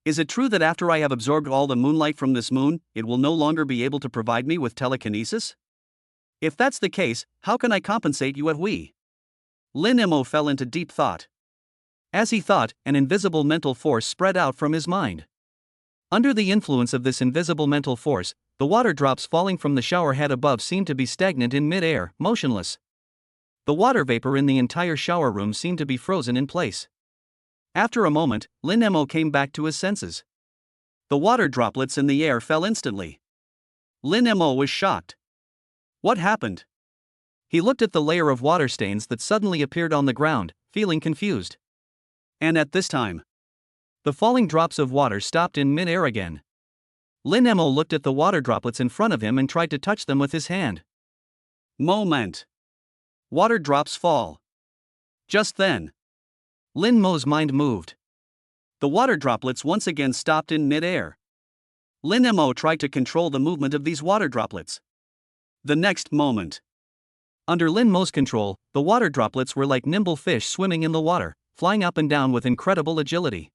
is it true that after I have absorbed all the moonlight from this moon, it will no longer be able to provide me with telekinesis? If that's the case, how can I compensate you at we? Lin Mo fell into deep thought. As he thought, an invisible mental force spread out from his mind. Under the influence of this invisible mental force, the water drops falling from the shower head above seemed to be stagnant in mid-air, motionless. The water vapor in the entire shower room seemed to be frozen in place. After a moment, Lin Mo came back to his senses. The water droplets in the air fell instantly. Lin Mo was shocked. What happened? He looked at the layer of water stains that suddenly appeared on the ground, feeling confused. And at this time, the falling drops of water stopped in mid-air again. Lin Mo looked at the water droplets in front of him and tried to touch them with his hand. Moment. Water drops fall. Just then, Lin Mo's mind moved. The water droplets once again stopped in mid-air. Lin Mo tried to control the movement of these water droplets. The next moment, under Lin Mo's control, the water droplets were like nimble fish swimming in the water, flying up and down with incredible agility.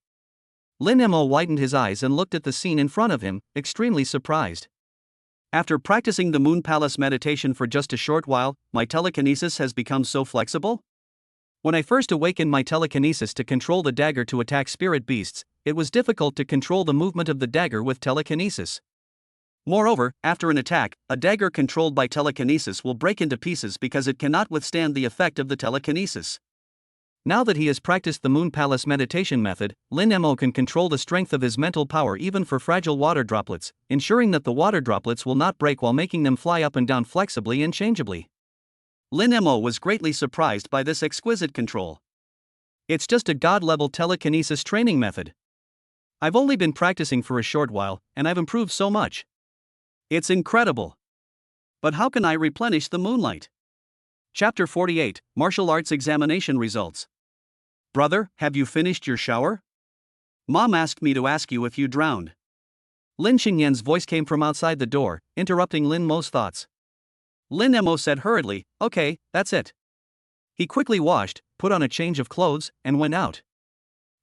Lin Mo widened his eyes and looked at the scene in front of him, extremely surprised. After practicing the Moon Palace meditation for just a short while, my telekinesis has become so flexible? When I first awakened my telekinesis to control the dagger to attack spirit beasts, it was difficult to control the movement of the dagger with telekinesis. Moreover, after an attack, a dagger controlled by telekinesis will break into pieces because it cannot withstand the effect of the telekinesis. Now that he has practiced the Moon Palace meditation method, Lin Mo can control the strength of his mental power even for fragile water droplets, ensuring that the water droplets will not break while making them fly up and down flexibly and changeably. Lin Mo was greatly surprised by this exquisite control. It's just a god-level telekinesis training method. I've only been practicing for a short while, and I've improved so much. It's incredible. But how can I replenish the moonlight? Chapter 48, Martial Arts Examination Results. Brother, have you finished your shower? Mom asked me to ask you if you drowned. Lin Xingyan's voice came from outside the door, interrupting Lin Mo's thoughts. Lin Mo said hurriedly, okay, that's it. He quickly washed, put on a change of clothes, and went out.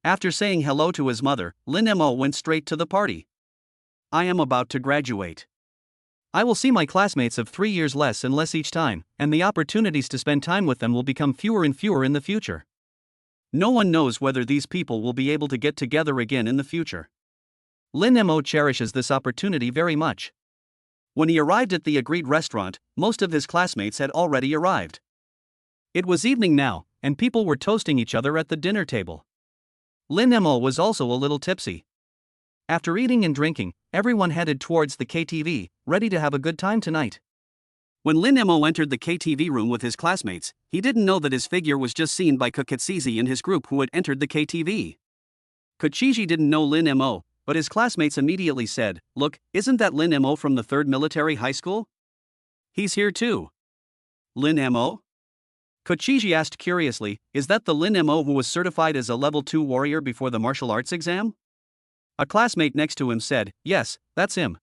After saying hello to his mother, Lin Mo went straight to the party. I am about to graduate. I will see my classmates of 3 years less and less each time, and the opportunities to spend time with them will become fewer and fewer in the future. No one knows whether these people will be able to get together again in the future. Lin Mo cherishes this opportunity very much. When he arrived at the agreed restaurant, most of his classmates had already arrived. It was evening now, and people were toasting each other at the dinner table. Lin Mo was also a little tipsy. After eating and drinking, everyone headed towards the KTV, ready to have a good time tonight. When Lin Mo entered the KTV room with his classmates, he didn't know that his figure was just seen by Kukitsizi and his group who had entered the KTV. Kochiji didn't know Lin Mo, but his classmates immediately said, "Look, isn't that Lin Mo from the 3rd Military High School? He's here too." Lin Mo? Kochiji asked curiously, "Is that the Lin Mo who was certified as a level 2 warrior before the martial arts exam?" A classmate next to him said, "Yes, that's him.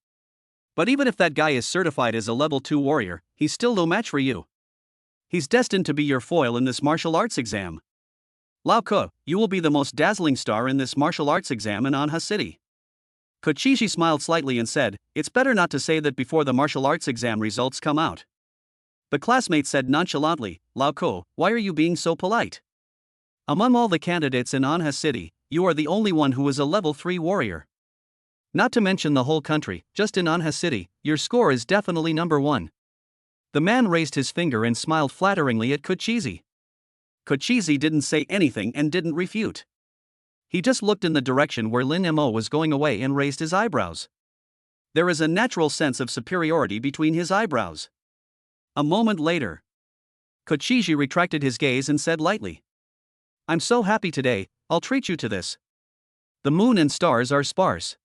But even if that guy is certified as a level 2 warrior, he's still no match for you. He's destined to be your foil in this martial arts exam. Lao Ke, you will be the most dazzling star in this martial arts exam in Anha City." Kochiji smiled slightly and said, "It's better not to say that before the martial arts exam results come out." The classmate said nonchalantly, "Lao Ke, why are you being so polite? Among all the candidates in Anha City, you are the only one who is a level 3 warrior. Not to mention the whole country, just in Anha City, your score is definitely number 1. The man raised his finger and smiled flatteringly at Kochiji. Kochiji didn't say anything and didn't refute. He just looked in the direction where Lin Mo was going away and raised his eyebrows. There is a natural sense of superiority between his eyebrows. A moment later, Kochiji retracted his gaze and said lightly, "I'm so happy today, I'll treat you to this. The moon and stars are sparse.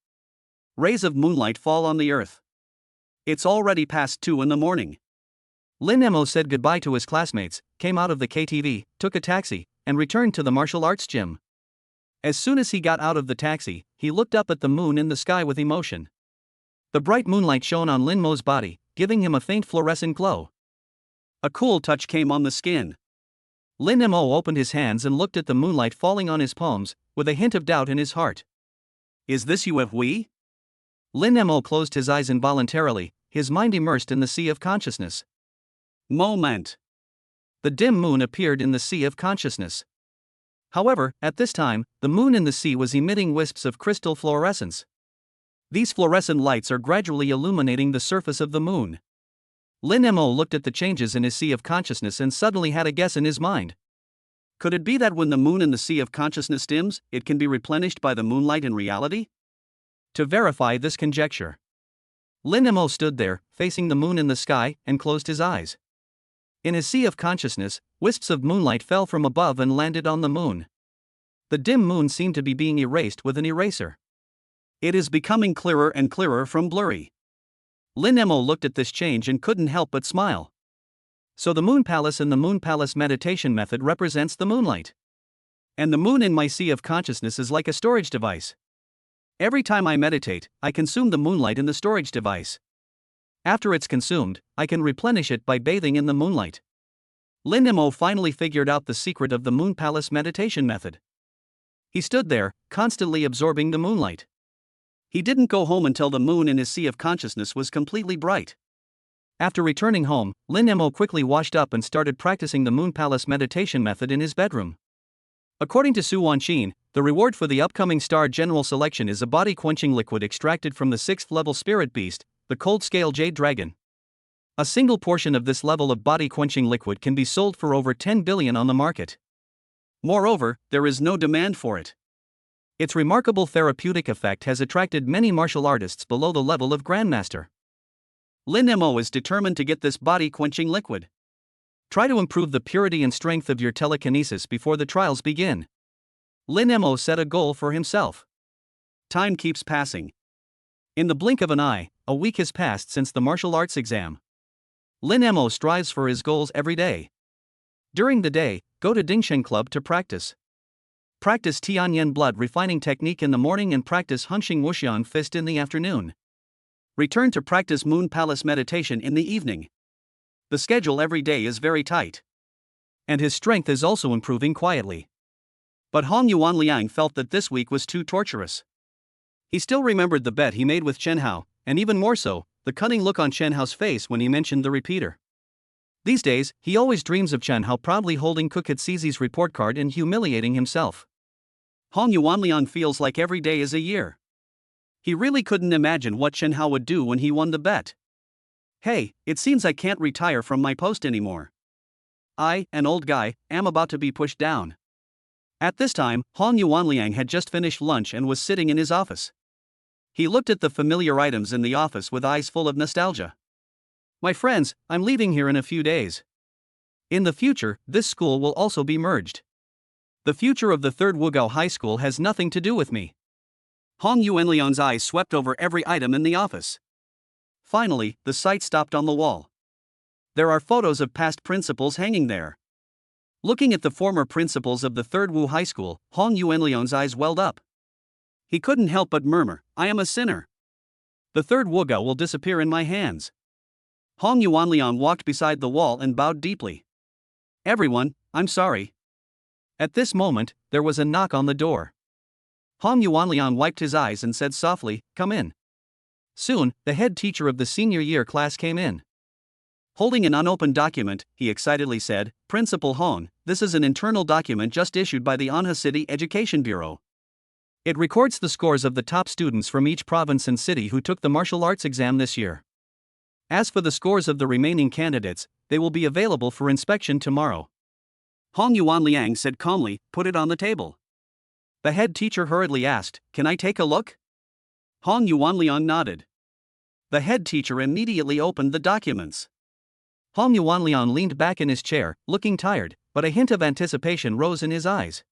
Rays of moonlight fall on the earth. It's already past 2 in the morning." Lin Mo said goodbye to his classmates, came out of the KTV, took a taxi, and returned to the martial arts gym. As soon as he got out of the taxi, he looked up at the moon in the sky with emotion. The bright moonlight shone on Lin Mo's body, giving him a faint fluorescent glow. A cool touch came on the skin. Lin Mo opened his hands and looked at the moonlight falling on his palms, with a hint of doubt in his heart. "Is this Ufwe?" Lin Mo closed his eyes involuntarily, his mind immersed in the sea of consciousness. Moment. The dim moon appeared in the sea of consciousness. However, at this time, the moon in the sea was emitting wisps of crystal fluorescence. These fluorescent lights are gradually illuminating the surface of the moon. Lin Mo looked at the changes in his sea of consciousness and suddenly had a guess in his mind. Could it be that when the moon in the sea of consciousness dims, it can be replenished by the moonlight in reality? To verify this conjecture, Lin Mo stood there, facing the moon in the sky, and closed his eyes. In his sea of consciousness, wisps of moonlight fell from above and landed on the moon. The dim moon seemed to be being erased with an eraser. It is becoming clearer and clearer from blurry. Lin Mo looked at this change and couldn't help but smile. So the Moon Palace in the Moon Palace meditation method represents the moonlight. And the moon in my sea of consciousness is like a storage device. Every time I meditate, I consume the moonlight in the storage device. After it's consumed, I can replenish it by bathing in the moonlight. Lin Mo finally figured out the secret of the Moon Palace meditation method. He stood there, constantly absorbing the moonlight. He didn't go home until the moon in his sea of consciousness was completely bright. After returning home, Lin Mo quickly washed up and started practicing the Moon Palace meditation method in his bedroom. According to Su Wanqin, the reward for the upcoming star general selection is a body-quenching liquid extracted from the 6th level spirit beast, the cold scale jade dragon. A single portion of this level of body-quenching liquid can be sold for over 10 billion on the market. Moreover, there is no demand for it. Its remarkable therapeutic effect has attracted many martial artists below the level of Grandmaster. Lin Mo is determined to get this body-quenching liquid. Try to improve the purity and strength of your telekinesis before the trials begin. Lin Mo set a goal for himself. Time keeps passing. In the blink of an eye, a week has passed since the martial arts exam. Lin Mo strives for his goals every day. During the day, go to Dingshen Club to practice. Practice Tianyan blood refining technique in the morning and practice Hunxing Wuxian fist in the afternoon. Return to practice Moon Palace meditation in the evening. The schedule every day is very tight. And his strength is also improving quietly. But Hong Yuanliang felt that this week was too torturous. He still remembered the bet he made with Chen Hao, and even more so, the cunning look on Chen Hao's face when he mentioned the repeater. These days, he always dreams of Chen Hao proudly holding Kukitsizi's report card and humiliating himself. Hong Yuanliang feels like every day is a year. He really couldn't imagine what Chen Hao would do when he won the bet. Hey, it seems I can't retire from my post anymore. I, an old guy, am about to be pushed down. At this time, Hong Yuanliang had just finished lunch and was sitting in his office. He looked at the familiar items in the office with eyes full of nostalgia. My friends, I'm leaving here in a few days. In the future, this school will also be merged. The future of the 3rd Wugao High School has nothing to do with me. Hong Yuanliang's eyes swept over every item in the office. Finally, the sight stopped on the wall. There are photos of past principals hanging there. Looking at the former principals of the 3rd Wu High School, Hong Yuanliang's eyes welled up. He couldn't help but murmur, I am a sinner. The 3rd Wugao will disappear in my hands. Hong Yuanliang walked beside the wall and bowed deeply. Everyone, I'm sorry. At this moment, there was a knock on the door. Hong Yuanliang wiped his eyes and said softly, come in. Soon, the head teacher of the senior year class came in. Holding an unopened document, he excitedly said, Principal Hong, this is an internal document just issued by the Anha City Education Bureau. It records the scores of the top students from each province and city who took the martial arts exam this year. As for the scores of the remaining candidates, they will be available for inspection tomorrow. Hong Yuanliang said calmly, put it on the table. The head teacher hurriedly asked, can I take a look? Hong Yuanliang nodded. The head teacher immediately opened the documents. Hong Yuanliang leaned back in his chair, looking tired, but a hint of anticipation rose in his eyes.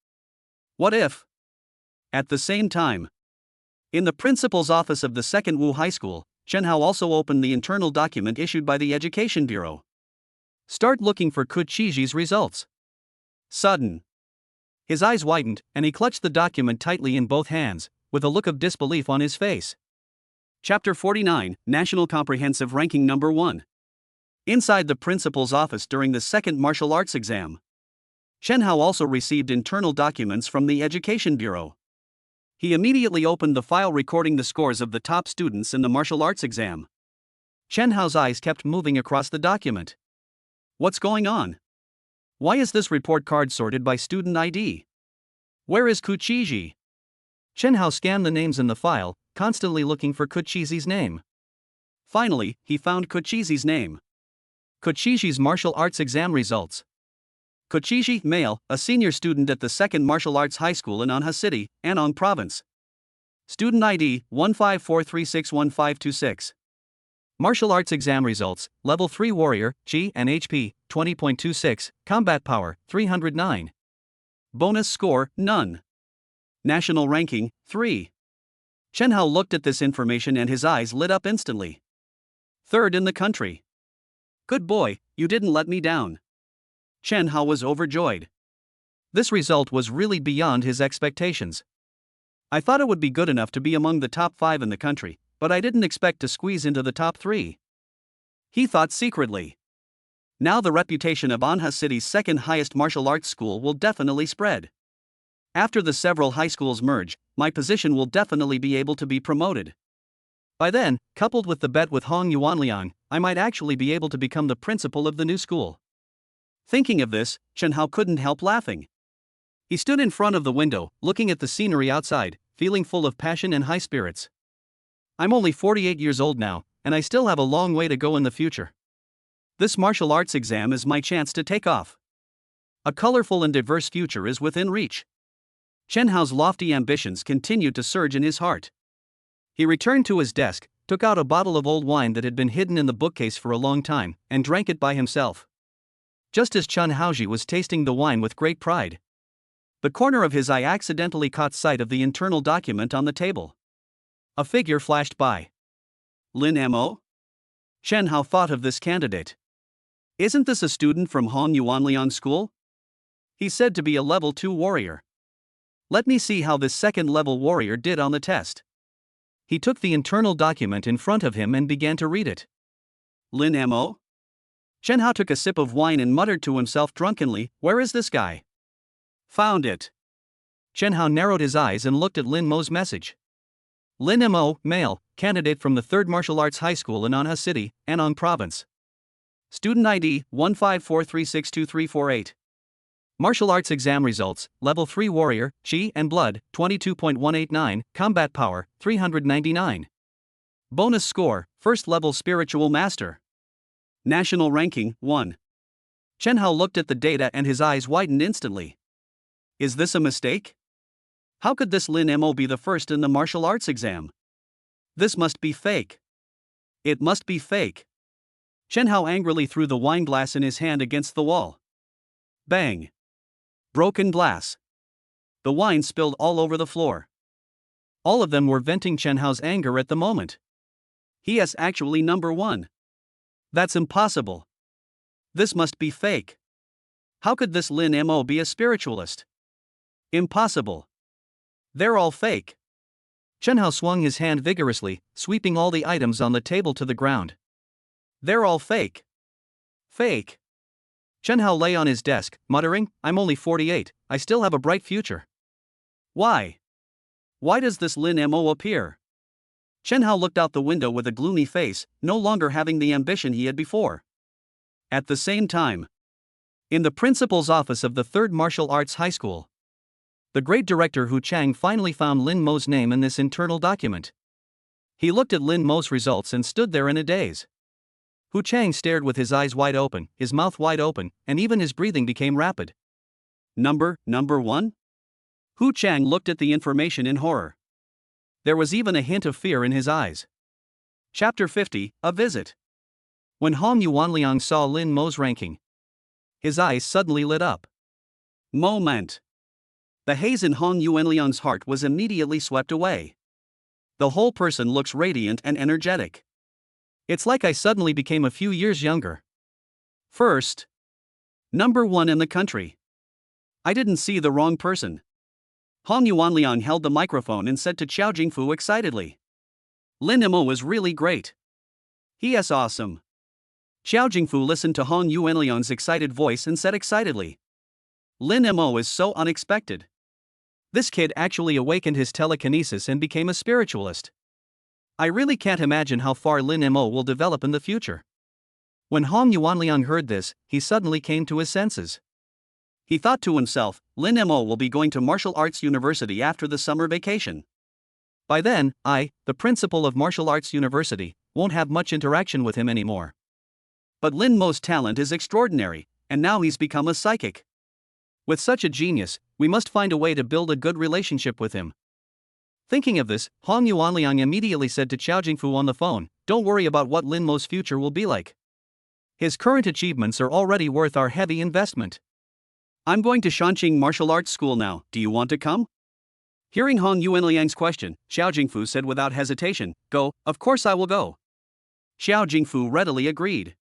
What if? At the same time, in the principal's office of the 2nd Wu High School, Chen Hao also opened the internal document issued by the Education Bureau. Start looking for Kuchiji's results. Sudden. His eyes widened, and he clutched the document tightly in both hands, with a look of disbelief on his face. Chapter 49, National Comprehensive Ranking Number 1. Inside the principal's office during the 2nd martial arts exam, Chen Hao also received internal documents from the Education Bureau. He immediately opened the file recording the scores of the top students in the martial arts exam. Chen Hao's eyes kept moving across the document. What's going on? Why is this report card sorted by student ID? Where is Kuchiji? Chen Hao scanned the names in the file, constantly looking for Kuchiji's name. Finally, he found Kuchiji's name. Kuchiji's martial arts exam results. Kuchiji, male, a senior student at the 2nd Martial Arts High School in Anha City, Anong Province. Student ID 154361526. Martial arts exam results: Level 3 Warrior, Chi and HP 20.26, Combat Power 309. Bonus score none. National ranking 3. Chen Hao looked at this information and his eyes lit up instantly. 3rd in the country. Good boy, you didn't let me down. Chen Hao was overjoyed. This result was really beyond his expectations. I thought it would be good enough to be among the top 5 in the country, but I didn't expect to squeeze into the top 3. He thought secretly. Now the reputation of Anha City's 2nd highest martial arts school will definitely spread. After the several high schools merge, my position will definitely be able to be promoted. By then, coupled with the bet with Hong Yuanliang, I might actually be able to become the principal of the new school. Thinking of this, Chen Hao couldn't help laughing. He stood in front of the window, looking at the scenery outside, feeling full of passion and high spirits. I'm only 48 years old now, and I still have a long way to go in the future. This martial arts exam is my chance to take off. A colorful and diverse future is within reach. Chen Hao's lofty ambitions continued to surge in his heart. He returned to his desk, took out a bottle of old wine that had been hidden in the bookcase for a long time, and drank it by himself. Just as Chen Haoji was tasting the wine with great pride, the corner of his eye accidentally caught sight of the internal document on the table. A figure flashed by. Lin Mo? Chen Hao thought of this candidate. Isn't this a student from Hong Yuanliang School? He's said to be a level 2 warrior. Let me see how this 2nd level warrior did on the test. He took the internal document in front of him and began to read it. Lin Mo? Chen Hao took a sip of wine and muttered to himself drunkenly, where is this guy? Found it. Chen Hao narrowed his eyes and looked at Lin Mo's message. Lin Mo, male, candidate from the 3rd Martial Arts High School in Anha City, Anong Province. Student ID 154362348. Martial arts exam results: Level 3 Warrior, Chi and Blood 22.189, Combat Power 399. Bonus score: 1st level Spiritual Master. National ranking 1. Chen Hao looked at the data and his eyes widened instantly. Is this a mistake? How could this Lin Mo be the 1st in the martial arts exam? This must be fake. It must be fake. Chen Hao angrily threw the wine glass in his hand against the wall. Bang! Broken glass. The wine spilled all over the floor. All of them were venting Chen Hao's anger at the moment. He is actually number one. That's impossible. This must be fake. How could this Lin Mo be a spiritualist? Impossible. They're all fake. Chen Hao swung his hand vigorously, sweeping all the items on the table to the ground. They're all fake. Fake. Chen Hao lay on his desk, muttering, I'm only 48, I still have a bright future. Why? Why does this Lin Mo appear? Chen Hao looked out the window with a gloomy face, no longer having the ambition he had before. At the same time, in the principal's office of the 3rd Martial Arts High School, the great director Hu Chang finally found Lin Mo's name in this internal document. He looked at Lin Mo's results and stood there in a daze. Hu Chang stared with his eyes wide open, his mouth wide open, and even his breathing became rapid. Number one? Hu Chang looked at the information in horror. There was even a hint of fear in his eyes. Chapter 50, A Visit. When Hong Yuanliang saw Lin Mo's ranking, his eyes suddenly lit up. Moment. The haze in Hong Yuanliang's heart was immediately swept away. The whole person looks radiant and energetic. It's like I suddenly became a few years younger. First. Number one in the country. I didn't see the wrong person. Hong Yuanliang held the microphone and said to Xiao Jingfu excitedly. Lin Mo is really great. He is awesome. Xiao Jingfu listened to Hong Yuanliang's excited voice and said excitedly. Lin Mo is so unexpected. This kid actually awakened his telekinesis and became a spiritualist. I really can't imagine how far Lin Mo will develop in the future. When Hong Yuanliang heard this, he suddenly came to his senses. He thought to himself, Lin Mo will be going to Martial Arts University after the summer vacation. By then, I, the principal of Martial Arts University, won't have much interaction with him anymore. But Lin Mo's talent is extraordinary, and now he's become a psychic. With such a genius, we must find a way to build a good relationship with him. Thinking of this, Hong Yuanliang immediately said to Xiao Jingfu on the phone, don't worry about what Lin Mo's future will be like. His current achievements are already worth our heavy investment. I'm going to Shanqing Martial Arts School now, do you want to come? Hearing Hong Yuanliang's question, Xiao Jingfu said without hesitation, go, of course I will go. Xiao Jingfu readily agreed.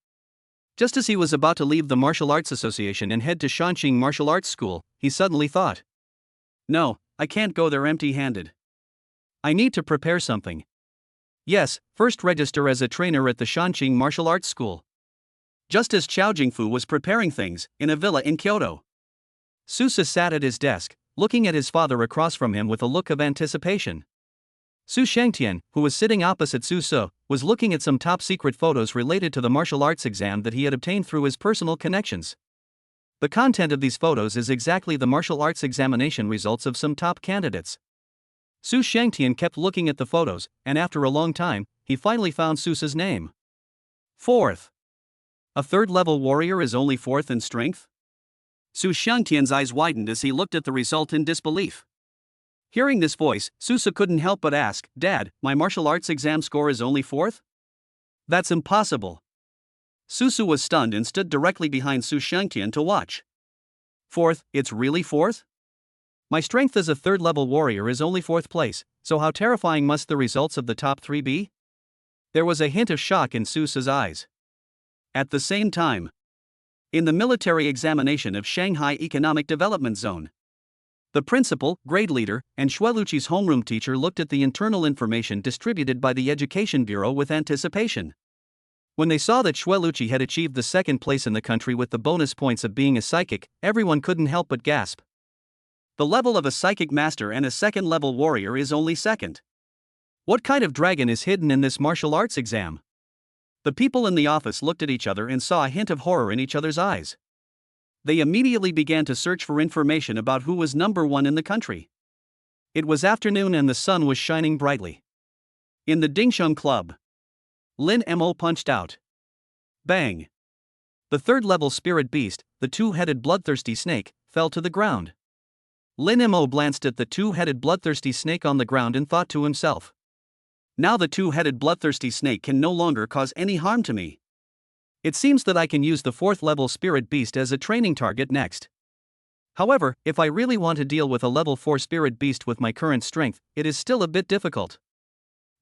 Just as he was about to leave the Martial Arts Association and head to Shanqing Martial Arts School, he suddenly thought. No, I can't go there empty-handed. I need to prepare something. Yes, first register as a trainer at the Shanqing Martial Arts School. Just as Xiao Jingfu was preparing things, in a villa in Kyoto, Susa sat at his desk, looking at his father across from him with a look of anticipation. Su Shangtian, who was sitting opposite Su So, was looking at some top-secret photos related to the martial arts exam that he had obtained through his personal connections. The content of these photos is exactly the martial arts examination results of some top candidates. Su Shangtian kept looking at the photos, and after a long time, he finally found Susa's name. 4th. A third-level warrior is only 4th in strength? Su Shangtian's eyes widened as he looked at the result in disbelief. Hearing this voice, Susa couldn't help but ask, Dad, my martial arts exam score is only 4th? That's impossible. Susu was stunned and stood directly behind Su Shangtian to watch. 4th, it's really 4th? My strength as a third-level warrior is only 4th place, so how terrifying must the results of the top 3 be? There was a hint of shock in Susa's eyes. At the same time, in the military examination of Shanghai Economic Development Zone, the principal, grade leader, and Xueluqi's homeroom teacher looked at the internal information distributed by the Education Bureau with anticipation. When they saw that Xueluqi had achieved the 2nd place in the country with the bonus points of being a psychic, everyone couldn't help but gasp. The level of a psychic master and a 2nd-level warrior is only 2nd. What kind of dragon is hidden in this martial arts exam? The people in the office looked at each other and saw a hint of horror in each other's eyes. They immediately began to search for information about who was number 1 in the country. It was afternoon and the sun was shining brightly. In the Dingsheng Club, Lin Mo punched out. Bang! The 3rd-level spirit beast, the 2-headed bloodthirsty snake, fell to the ground. Lin Mo glanced at the 2-headed bloodthirsty snake on the ground and thought to himself. Now the 2-headed bloodthirsty snake can no longer cause any harm to me. It seems that I can use the 4th level spirit beast as a training target next. However, if I really want to deal with a level 4 spirit beast with my current strength, it is still a bit difficult.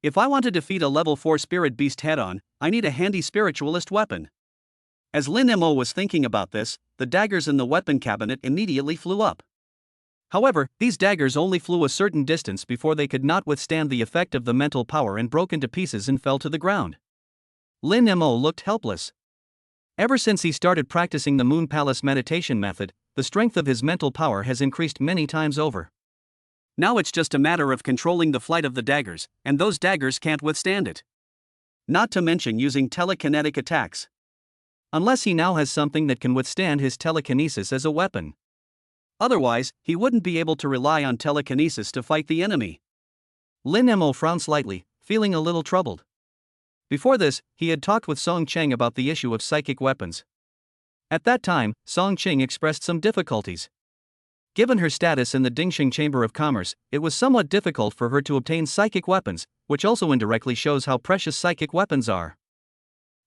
If I want to defeat a level 4 spirit beast head-on, I need a handy spiritualist weapon. As Lin Mo was thinking about this, the daggers in the weapon cabinet immediately flew up. However, these daggers only flew a certain distance before they could not withstand the effect of the mental power and broke into pieces and fell to the ground. Lin Mo looked helpless. Ever since he started practicing the Moon Palace meditation method, the strength of his mental power has increased many times over. Now it's just a matter of controlling the flight of the daggers, and those daggers can't withstand it. Not to mention using telekinetic attacks. Unless he now has something that can withstand his telekinesis as a weapon. Otherwise, he wouldn't be able to rely on telekinesis to fight the enemy. Lin Mo frowned slightly, feeling a little troubled. Before this, he had talked with Song Cheng about the issue of psychic weapons. At that time, Song Cheng expressed some difficulties. Given her status in the Dingxing Chamber of Commerce, it was somewhat difficult for her to obtain psychic weapons, which also indirectly shows how precious psychic weapons are.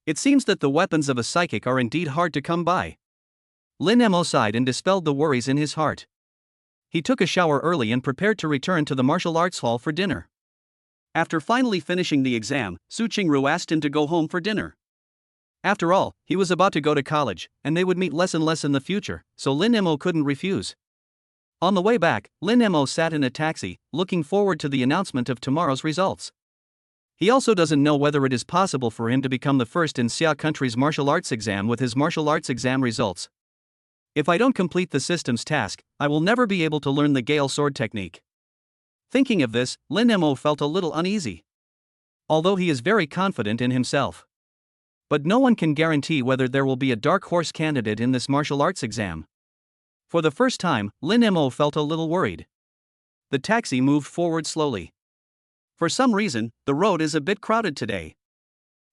It seems that the weapons of a psychic are indeed hard to come by. Lin Mo sighed and dispelled the worries in his heart. He took a shower early and prepared to return to the martial arts hall for dinner. After finally finishing the exam, Su Qingru asked him to go home for dinner. After all, he was about to go to college, and they would meet less and less in the future, so Lin Mo couldn't refuse. On the way back, Lin Mo sat in a taxi, looking forward to the announcement of tomorrow's results. He also doesn't know whether it is possible for him to become the first in Xia country's martial arts exam with his martial arts exam results. If I don't complete the system's task, I will never be able to learn the Gale Sword technique. Thinking of this, Lin Mo felt a little uneasy. Although he is very confident in himself. But no one can guarantee whether there will be a dark horse candidate in this martial arts exam. For the first time, Lin Mo felt a little worried. The taxi moved forward slowly. For some reason, the road is a bit crowded today.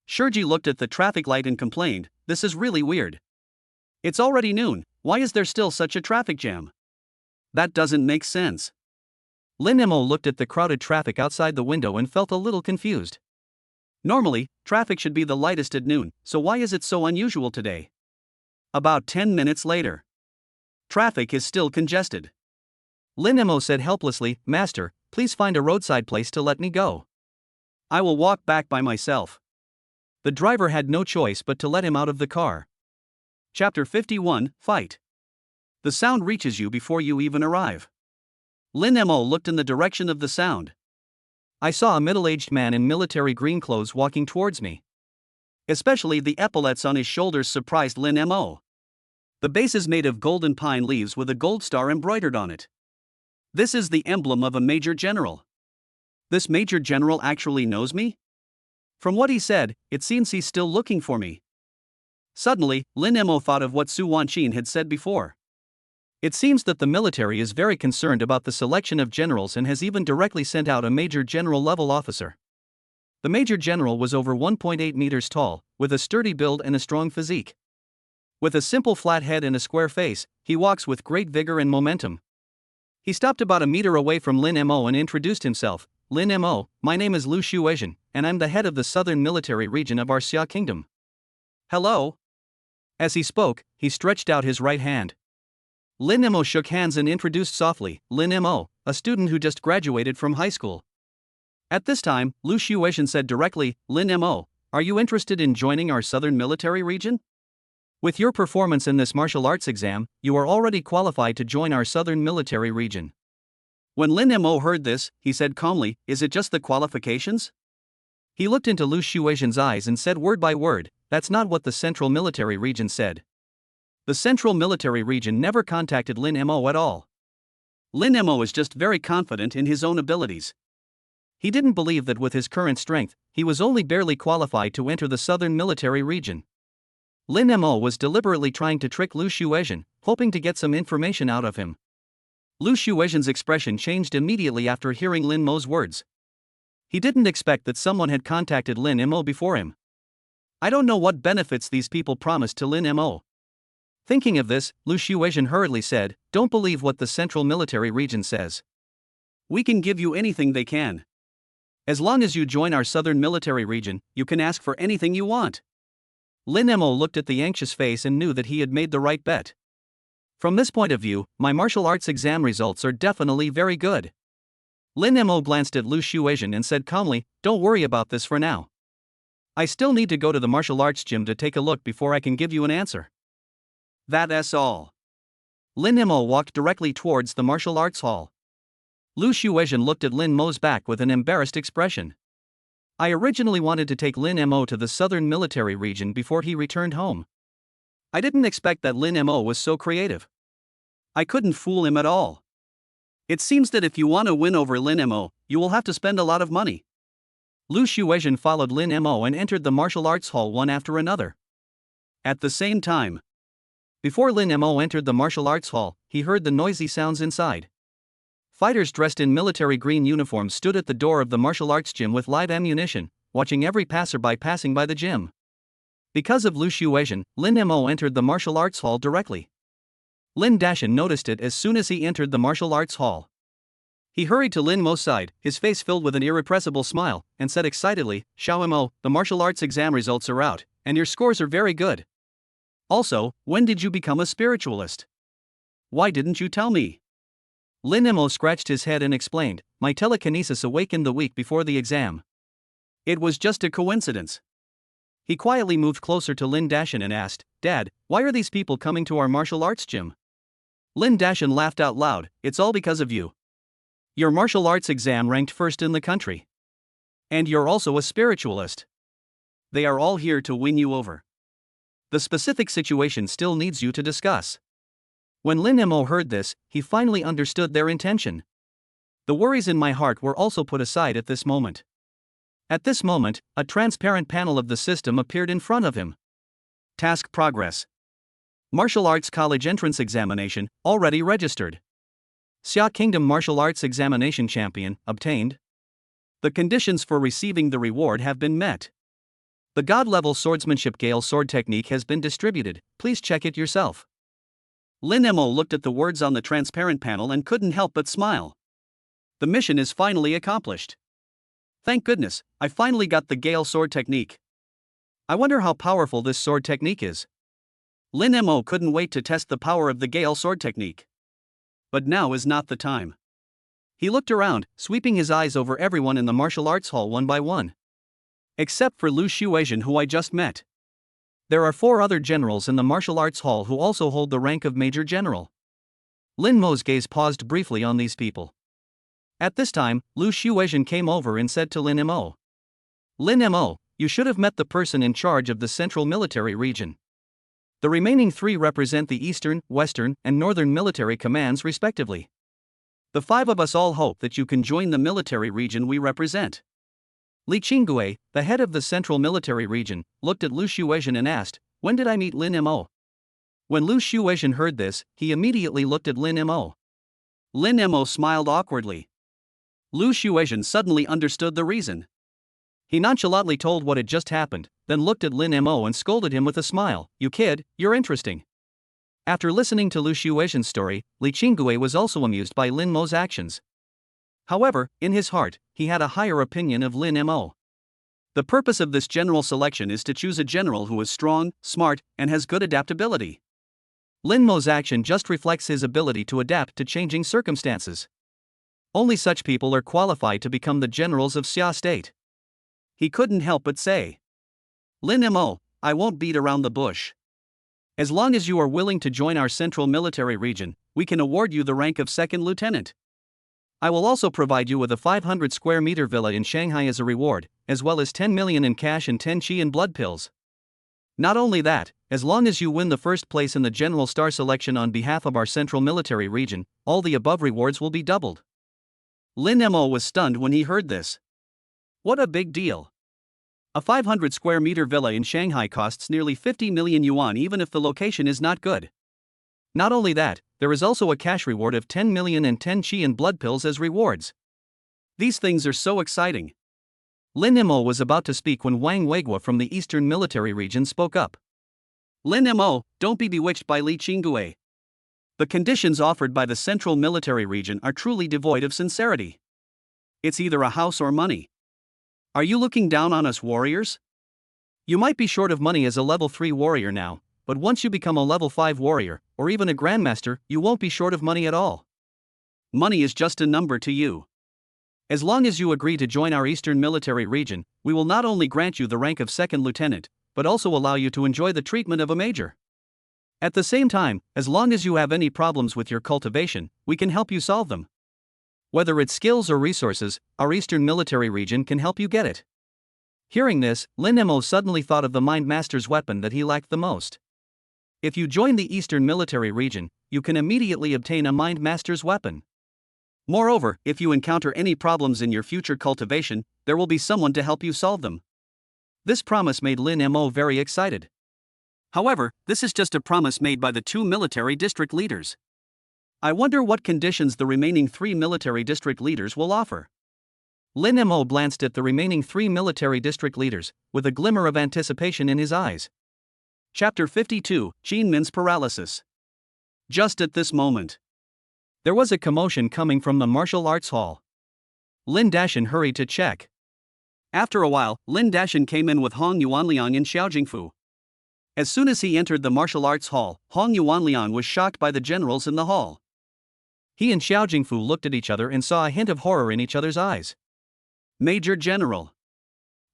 Shurji looked at the traffic light and complained, "This is really weird. It's already noon, why is there still such a traffic jam? That doesn't make sense." Lin Mo looked at the crowded traffic outside the window and felt a little confused. Normally, traffic should be the lightest at noon, so why is it so unusual today? About 10 minutes later. Traffic is still congested. Lin Mo said helplessly, "Master, please find a roadside place to let me go. I will walk back by myself." The driver had no choice but to let him out of the car. Chapter 51, Fight. The sound reaches you before you even arrive. Lin Mo looked in the direction of the sound. I saw a middle-aged man in military green clothes walking towards me. Especially the epaulets on his shoulders surprised Lin Mo. The base is made of golden pine leaves with a gold star embroidered on it. This is the emblem of a major general. This major general actually knows me? From what he said, it seems he's still looking for me. Suddenly, Lin Mo thought of what Su Wanqin had said before. It seems that the military is very concerned about the selection of generals and has even directly sent out a major general level officer. The major general was over 1.8 meters tall, with a sturdy build and a strong physique. With a simple flat head and a square face, he walks with great vigor and momentum. He stopped about a meter away from Lin Mo and introduced himself. "Lin Mo, my name is Lu Shuizhen, and I'm the head of the southern military region of our Xia kingdom." "Hello." As he spoke, he stretched out his right hand. Lin Mo shook hands and introduced softly, "Lin Mo, a student who just graduated from high school." At this time, Lu Shuizhen said directly, "Lin Mo, are you interested in joining our southern military region? With your performance in this martial arts exam, you are already qualified to join our southern military region." When Lin Mo heard this, he said calmly, "Is it just the qualifications?" He looked into Lu Shuizhen's eyes and said word by word, "That's not what the central military region said." The central military region never contacted Lin Mo at all. Lin Mo is just very confident in his own abilities. He didn't believe that with his current strength, he was only barely qualified to enter the southern military region. Lin Mo was deliberately trying to trick Lu Shuizhen, hoping to get some information out of him. Lu Shuizhen's expression changed immediately after hearing Lin Mo's words. He didn't expect that someone had contacted Lin Mo before him. "I don't know what benefits these people promised to Lin Mo." Thinking of this, Lu Shuizhen hurriedly said, "Don't believe what the central military region says. We can give you anything they can. As long as you join our southern military region, you can ask for anything you want." Lin Mo looked at the anxious face and knew that he had made the right bet. From this point of view, my martial arts exam results are definitely very good. Lin Mo glanced at Lu Shuizhen and said calmly, "Don't worry about this for now. I still need to go to the martial arts gym to take a look before I can give you an answer." That's all. Lin Mo walked directly towards the martial arts hall. Lu Shuizhen looked at Lin Mo's back with an embarrassed expression. I originally wanted to take Lin Mo to the southern military region before he returned home. I didn't expect that Lin Mo was so creative. I couldn't fool him at all. It seems that if you want to win over Lin Mo, you will have to spend a lot of money. Lu Shuizhen followed Lin Mo and entered the martial arts hall one after another. At the same time, before Lin Mo entered the martial arts hall, he heard the noisy sounds inside. Fighters dressed in military green uniforms stood at the door of the martial arts gym with live ammunition, watching every passerby passing by the gym. Because of Lu Shuizhen, Lin Mo entered the martial arts hall directly. Lin Dashan noticed it as soon as he entered the martial arts hall. He hurried to Lin Mo's side, his face filled with an irrepressible smile, and said excitedly, "Xiao Mo, the martial arts exam results are out, and your scores are very good. Also, when did you become a spiritualist? Why didn't you tell me?" Lin Mo scratched his head and explained, "My telekinesis awakened the week before the exam." It was just a coincidence. He quietly moved closer to Lin Dashan and asked, "Dad, why are these people coming to our martial arts gym?" Lin Dashan laughed out loud, "It's all because of you. Your martial arts exam ranked first in the country. And you're also a spiritualist. They are all here to win you over. The specific situation still needs you to discuss." When Lin Mo heard this, he finally understood their intention. The worries in my heart were also put aside at this moment. At this moment, a transparent panel of the system appeared in front of him. Task progress. Martial Arts College Entrance Examination, already registered. Xia Kingdom Martial Arts Examination Champion, obtained. The conditions for receiving the reward have been met. The God-level swordsmanship Gale sword technique has been distributed, please check it yourself. Lin Mo looked at the words on the transparent panel and couldn't help but smile. The mission is finally accomplished. Thank goodness, I finally got the Gale sword technique. I wonder how powerful this sword technique is. Lin Mo couldn't wait to test the power of the Gale sword technique. But now is not the time. He looked around, sweeping his eyes over everyone in the martial arts hall one by one. Except for Lu Shuizhen, who I just met. There are 4 other generals in the martial arts hall who also hold the rank of Major General. Lin Mo's gaze paused briefly on these people. At this time, Lu Shuizhen came over and said to Lin Mo, "Lin Mo, you should have met the person in charge of the Central Military Region. The remaining 3 represent the Eastern, Western, and Northern military commands respectively. The 5 of us all hope that you can join the military region we represent." Li Qinggui, the head of the Central Military Region, looked at Lu Shuizhen and asked, "When did I meet Lin Mo?" When Lu Shuizhen heard this, he immediately looked at Lin Mo. Lin Mo smiled awkwardly. Lu Shuizhen suddenly understood the reason. He nonchalantly told what had just happened, then looked at Lin Mo and scolded him with a smile, "You kid, you're interesting." After listening to Lu Shuizhen's story, Li Qinggui was also amused by Lin Mo's actions. However, in his heart, he had a higher opinion of Lin Mo. The purpose of this general selection is to choose a general who is strong, smart, and has good adaptability. Lin Mo's action just reflects his ability to adapt to changing circumstances. Only such people are qualified to become the generals of Xia State. He couldn't help but say, "Lin Mo, I won't beat around the bush. As long as you are willing to join our Central Military Region, we can award you the rank of 2nd Lieutenant. I will also provide you with a 500 square meter villa in Shanghai as a reward, as well as 10 million in cash and 10 chi in blood pills. Not only that, as long as you win the first place in the General Star selection on behalf of our Central Military Region, all the above rewards will be doubled." Lin Mo was stunned when he heard this. What a big deal. A 500 square meter villa in Shanghai costs nearly 50 million yuan even if the location is not good. Not only that, there is also a cash reward of 10 million and 10 chi in blood pills as rewards. These things are so exciting. Lin Mo was about to speak when Wang Weiguo from the Eastern Military Region spoke up. Lin Mo, don't be bewitched by Li Qinggui. The conditions offered by the Central Military Region are truly devoid of sincerity. It's either a house or money. Are you looking down on us warriors? You might be short of money as a level 3 warrior now, but once you become a level 5 warrior, or even a grandmaster, you won't be short of money at all. Money is just a number to you. As long as you agree to join our Eastern Military Region, we will not only grant you the rank of second lieutenant, but also allow you to enjoy the treatment of a major. At the same time, as long as you have any problems with your cultivation, we can help you solve them. Whether it's skills or resources, our Eastern Military Region can help you get it. Hearing this, Lin Mo suddenly thought of the Mind Master's weapon that he lacked the most. If you join the Eastern Military Region, you can immediately obtain a Mind Master's weapon. Moreover, if you encounter any problems in your future cultivation, there will be someone to help you solve them. This promise made Lin Mo very excited. However, this is just a promise made by the 2 military district leaders. I wonder what conditions the remaining 3 military district leaders will offer. Lin Mo glanced at the remaining 3 military district leaders, with a glimmer of anticipation in his eyes. Chapter 52, Qin Min's Paralysis. Just at this moment, there was a commotion coming from the martial arts hall. Lin Dashan hurried to check. After a while, Lin Dashan came in with Hong Yuanliang and Xiao Jingfu. As soon as he entered the martial arts hall, Hong Yuanliang was shocked by the generals in the hall. He and Xiao Jingfu looked at each other and saw a hint of horror in each other's eyes. Major General.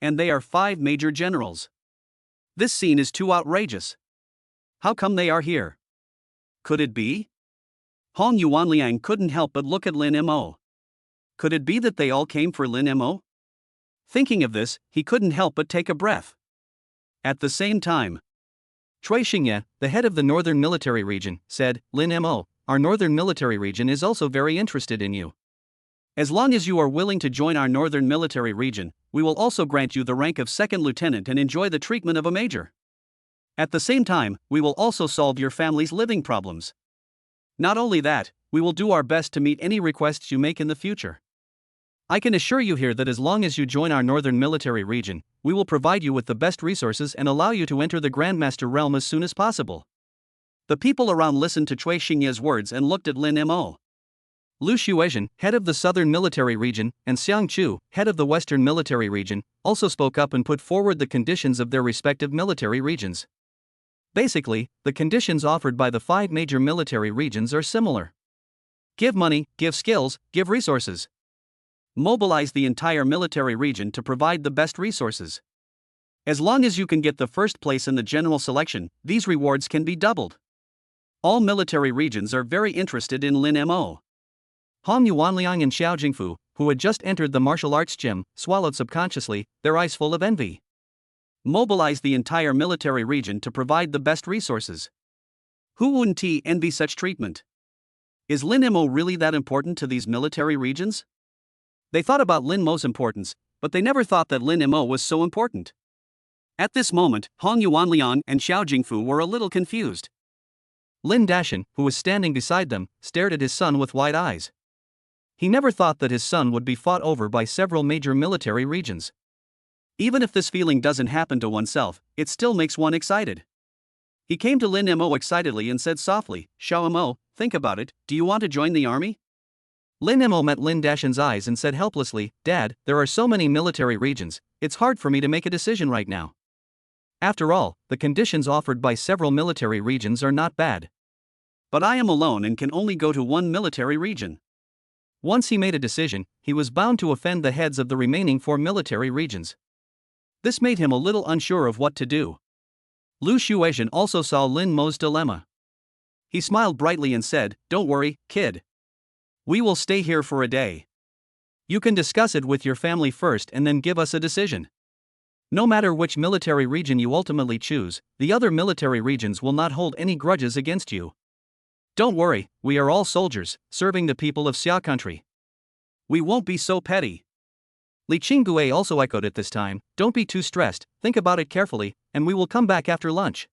And they are 5 major generals. This scene is too outrageous. How come they are here? Could it be? Hong Yuanliang couldn't help but look at Lin Mo. Could it be that they all came for Lin Mo? Thinking of this, he couldn't help but take a breath. At the same time, Cui Xingye, the head of the Northern Military Region, said, Lin Mo, our Northern Military Region is also very interested in you. As long as you are willing to join our Northern Military Region, we will also grant you the rank of second lieutenant and enjoy the treatment of a major. At the same time, we will also solve your family's living problems. Not only that, we will do our best to meet any requests you make in the future. I can assure you here that as long as you join our Northern Military Region, we will provide you with the best resources and allow you to enter the Grandmaster realm as soon as possible. The people around listened to Cui Xingye's words and looked at Lin Mo. Lu Xuezhen, head of the Southern Military Region, and Xiang Chu, head of the Western Military Region, also spoke up and put forward the conditions of their respective military regions. Basically, the conditions offered by the 5 major military regions are similar. Give money, give skills, give resources. Mobilize the entire military region to provide the best resources. As long as you can get the first place in the general selection, these rewards can be doubled. All military regions are very interested in Lin Mo. Hong Yuanliang and Xiao Jingfu, who had just entered the martial arts gym, swallowed subconsciously, their eyes full of envy. Mobilize the entire military region to provide the best resources. Who wouldn't envy such treatment? Is Lin Mo really that important to these military regions? They thought about Lin Mo's importance, but they never thought that Lin Mo was so important. At this moment, Hong Yuanliang and Xiao Jingfu were a little confused. Lin Dashan, who was standing beside them, stared at his son with wide eyes. He never thought that his son would be fought over by several major military regions. Even if this feeling doesn't happen to oneself, it still makes one excited. He came to Lin Mo excitedly and said softly, Xiao Mo, think about it, do you want to join the army? Lin Mo met Lin Dashan's eyes and said helplessly, Dad, there are so many military regions, it's hard for me to make a decision right now. After all, the conditions offered by several military regions are not bad. But I am alone and can only go to one military region. Once he made a decision, he was bound to offend the heads of the remaining 4 military regions. This made him a little unsure of what to do. Lu Xuezhen also saw Lin Mo's dilemma. He smiled brightly and said, Don't worry, kid. We will stay here for a day. You can discuss it with your family first and then give us a decision. No matter which military region you ultimately choose, the other military regions will not hold any grudges against you. Don't worry, we are all soldiers, serving the people of Xia country. We won't be so petty. Li Qinggue also echoed at this time, Don't be too stressed, think about it carefully, and we will come back after lunch.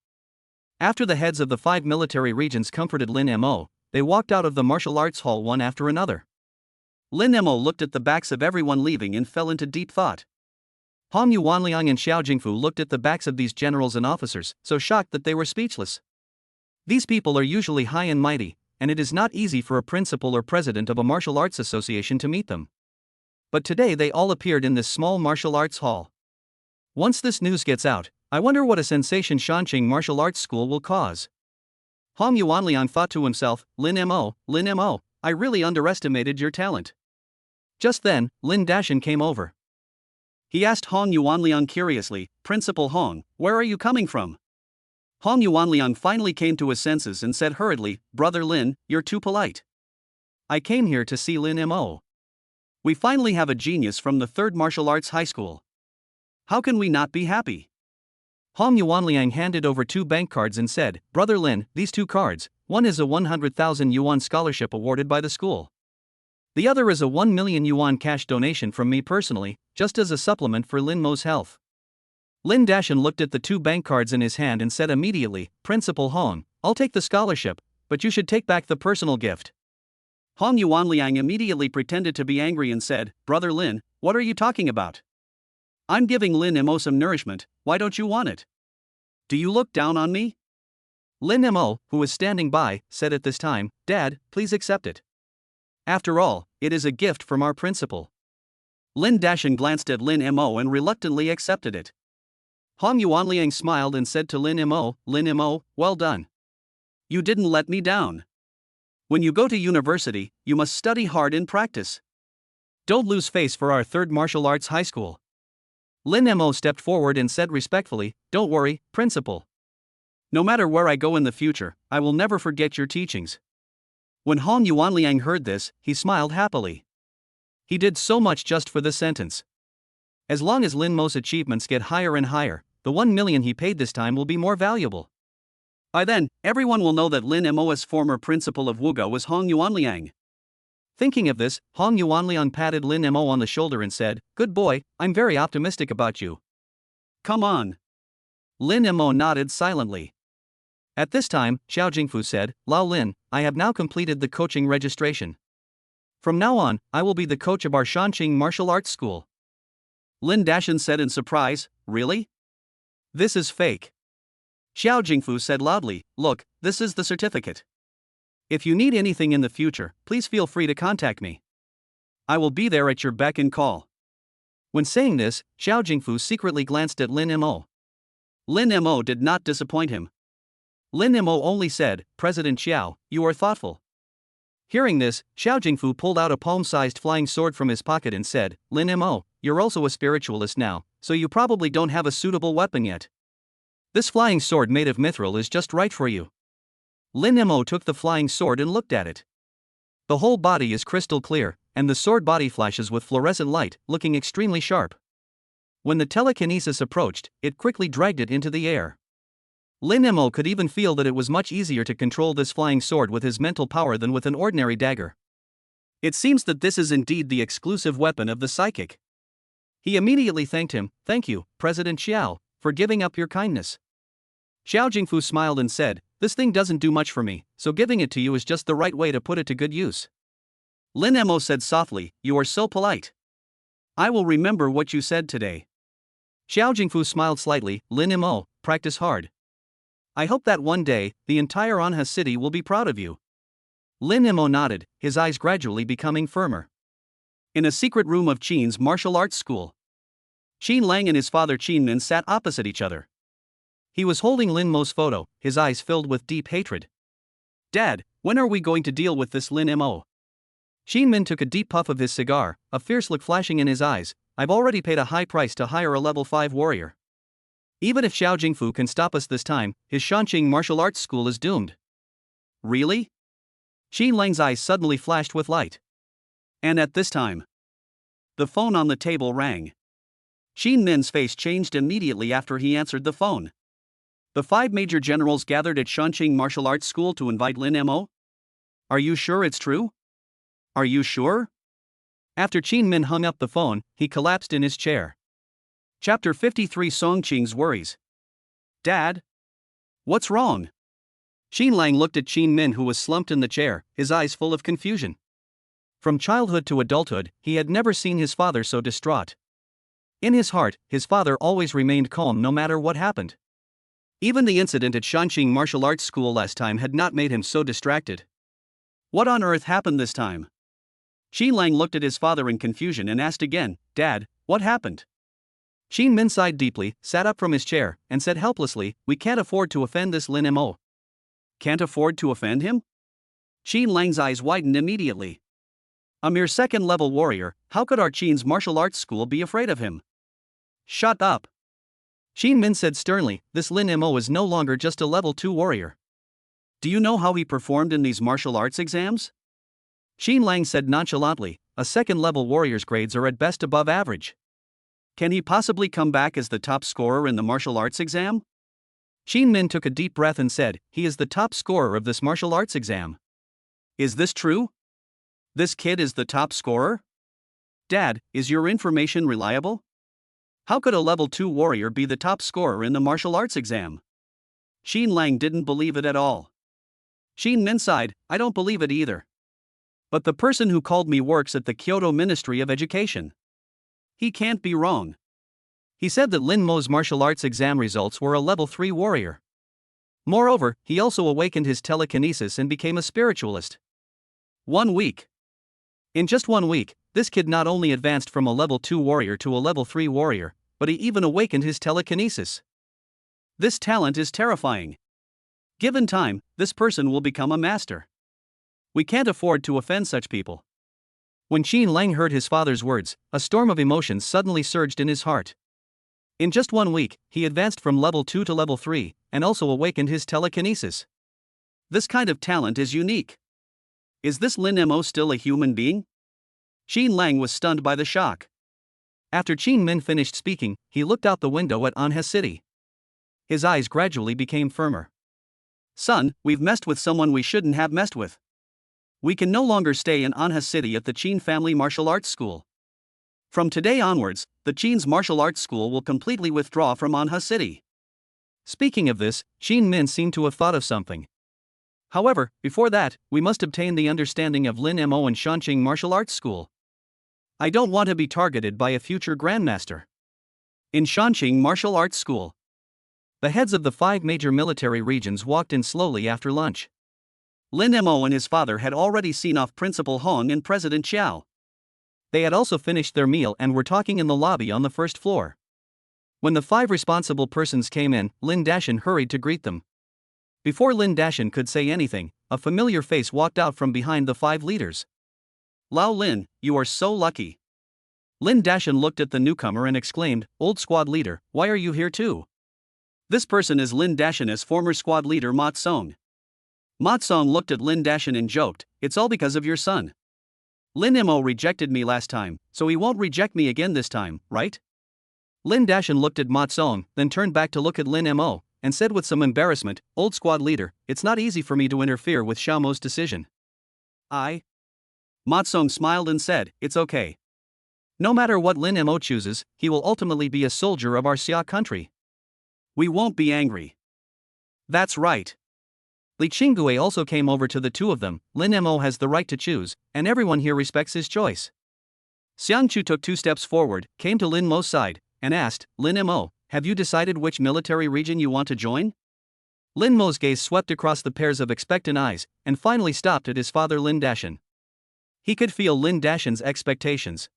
After the heads of the 5 military regions comforted Lin Mo, they walked out of the martial arts hall one after another. Lin Mo looked at the backs of everyone leaving and fell into deep thought. Hong Yuanliang and Xiao Jingfu looked at the backs of these generals and officers, so shocked that they were speechless. These people are usually high and mighty, and it is not easy for a principal or president of a martial arts association to meet them. But today they all appeared in this small martial arts hall. Once this news gets out, I wonder what a sensation Shanqing Martial Arts School will cause. Hong Yuanliang thought to himself, Lin Mo, I really underestimated your talent. Just then, Lin Dashan came over. He asked Hong Yuanliang curiously, Principal Hong, where are you coming from? Hong Yuanliang finally came to his senses and said hurriedly, Brother Lin, you're too polite. I came here to see Lin Mo. We finally have a genius from the 3rd Martial Arts High School. How can we not be happy? Hong Yuanliang handed over 2 bank cards and said, Brother Lin, these 2 cards, one is a 100,000 yuan scholarship awarded by the school. The other is a 1 million yuan cash donation from me personally, just as a supplement for Lin Mo's health. Lin Dashan looked at the 2 bank cards in his hand and said immediately, Principal Hong, I'll take the scholarship, but you should take back the personal gift. Hong Yuanliang immediately pretended to be angry and said, Brother Lin, what are you talking about? I'm giving Lin Mo some nourishment, why don't you want it? Do you look down on me? Lin Mo, who was standing by, said at this time, Dad, please accept it. After all, it is a gift from our principal. Lin Dashan glanced at Lin Mo and reluctantly accepted it. Hong Yuanliang smiled and said to Lin Mo, well done. You didn't let me down. When you go to university, you must study hard and practice. Don't lose face for our 3rd Martial Arts High School. Lin Mo stepped forward and said respectfully, Don't worry, Principal. No matter where I go in the future, I will never forget your teachings. When Hong Yuanliang heard this, he smiled happily. He did so much just for this sentence. As long as Lin Mo's achievements get higher and higher, the 1 million he paid this time will be more valuable. By then, everyone will know that Lin Mo's former principal of Wuge was Hong Yuanliang. Thinking of this, Hong Yuanliang patted Lin Mo on the shoulder and said, Good boy, I'm very optimistic about you. Come on. Lin Mo nodded silently. At this time, Xiao Jingfu said, Lao Lin, I have now completed the coaching registration. From now on, I will be the coach of our Shanqing Martial Arts School. Lin Dashan said in surprise, Really? This is fake. Xiao Jingfu said loudly, Look, this is the certificate. If you need anything in the future, please feel free to contact me. I will be there at your beck and call. When saying this, Xiao Jingfu secretly glanced at Lin Mo. Lin Mo did not disappoint him. Lin Mo only said, President Xiao, you are thoughtful. Hearing this, Xiao Jingfu pulled out a palm-sized flying sword from his pocket and said, Lin Mo, you're also a spiritualist now, so you probably don't have a suitable weapon yet. This flying sword made of mithril is just right for you. Lin Mo took the flying sword and looked at it. The whole body is crystal clear, and the sword body flashes with fluorescent light, looking extremely sharp. When the telekinesis approached, it quickly dragged it into the air. Lin Mo could even feel that it was much easier to control this flying sword with his mental power than with an ordinary dagger. It seems that this is indeed the exclusive weapon of the psychic. He immediately thanked him, Thank you, President Xiao, for giving up your kindness. Xiao Jingfu smiled and said, This thing doesn't do much for me, so giving it to you is just the right way to put it to good use. Lin Mo said softly, You are so polite. I will remember what you said today. Xiao Jingfu smiled slightly, Lin Mo, practice hard. I hope that one day, the entire Anha city will be proud of you. Lin Mo nodded, his eyes gradually becoming firmer. In a secret room of Qin's martial arts school, Qin Lang and his father Qin Min sat opposite each other. He was holding Lin Mo's photo, his eyes filled with deep hatred. Dad, when are we going to deal with this Lin Mo? Qin Min took a deep puff of his cigar, a fierce look flashing in his eyes. I've already paid a high price to hire a level 5 warrior. Even if Xiao Jingfu can stop us this time, his Shanqing Martial Arts School is doomed. Really? Qin Lang's eyes suddenly flashed with light. And at this time, the phone on the table rang. Qin Min's face changed immediately after he answered the phone. The 5 major generals gathered at Shanqing Martial Arts School to invite Lin Mo? Are you sure it's true? Are you sure? After Qin Min hung up the phone, he collapsed in his chair. Chapter 53 Song Qing's Worries. Dad? What's wrong? Qin Lang looked at Qin Min, who was slumped in the chair, his eyes full of confusion. From childhood to adulthood, he had never seen his father so distraught. In his heart, his father always remained calm no matter what happened. Even the incident at Shanqing Martial Arts School last time had not made him so distracted. What on earth happened this time? Qin Lang looked at his father in confusion and asked again, Dad, what happened? Qin Min sighed deeply, sat up from his chair, and said helplessly, "We can't afford to offend this Lin Mo." Can't afford to offend him? Qin Lang's eyes widened immediately. A mere second-level warrior, how could our Qin's martial arts school be afraid of him? Shut up. Qin Min said sternly, "This Lin Mo is no longer just a level 2 warrior." Do you know how he performed in these martial arts exams? Qin Lang said nonchalantly, "A second-level warrior's grades are at best above average." Can he possibly come back as the top scorer in the martial arts exam? Qin Min took a deep breath and said, "He is the top scorer of this martial arts exam." Is this true? This kid is the top scorer? Dad, is your information reliable? How could a level 2 warrior be the top scorer in the martial arts exam? Qin Lang didn't believe it at all. Qin Min sighed, "I don't believe it either. But the person who called me works at the Kyoto Ministry of Education. He can't be wrong." He said that Lin Mo's martial arts exam results were a level 3 warrior. Moreover, he also awakened his telekinesis and became a spiritualist. 1 week. In just 1 week, this kid not only advanced from a level 2 warrior to a level 3 warrior, but he even awakened his telekinesis. This talent is terrifying. Given time, this person will become a master. We can't afford to offend such people. When Qin Lang heard his father's words, a storm of emotions suddenly surged in his heart. In just 1 week, he advanced from level 2 to level 3, and also awakened his telekinesis. This kind of talent is unique. Is this Lin Mo still a human being? Qin Lang was stunned by the shock. After Qin Min finished speaking, he looked out the window at Anha City. His eyes gradually became firmer. "Son, we've messed with someone we shouldn't have messed with. We can no longer stay in Anha City at the Qin family martial arts school. From today onwards, the Qin's martial arts school will completely withdraw from Anha City." Speaking of this, Qin Min seemed to have thought of something. "However, before that, we must obtain the understanding of Lin Mo and Shanqing martial arts school. I don't want to be targeted by a future grandmaster." In Shanqing martial arts school, the heads of the 5 major military regions walked in slowly after lunch. Lin Mo and his father had already seen off Principal Hong and President Xiao. They had also finished their meal and were talking in the lobby on the first floor. When the 5 responsible persons came in, Lin Dashan hurried to greet them. Before Lin Dashan could say anything, a familiar face walked out from behind the 5 leaders. "Lao Lin, you are so lucky." Lin Dashan looked at the newcomer and exclaimed, "Old squad leader, why are you here too?" This person is Lin Dashan's former squad leader Ma Tsong. Ma Tsong looked at Lin Dashan and joked, "It's all because of your son. Lin Mo rejected me last time, so he won't reject me again this time, right?" Lin Dashan looked at Ma Tsong, then turned back to look at Lin Mo, and said with some embarrassment, "Old squad leader, it's not easy for me to interfere with Xiao Mo's decision." Ma Tsong smiled and said, "It's okay. No matter what Lin Mo chooses, he will ultimately be a soldier of our Xia country. We won't be angry." "That's right." Li Qinggui also came over to the two of them. "Lin Mo has the right to choose, and everyone here respects his choice." Xiang Chu took 2 steps forward, came to Lin Mo's side, and asked, "Lin Mo, have you decided which military region you want to join?" Lin Mo's gaze swept across the pairs of expectant eyes, and finally stopped at his father Lin Dashan. He could feel Lin Dashan's expectations.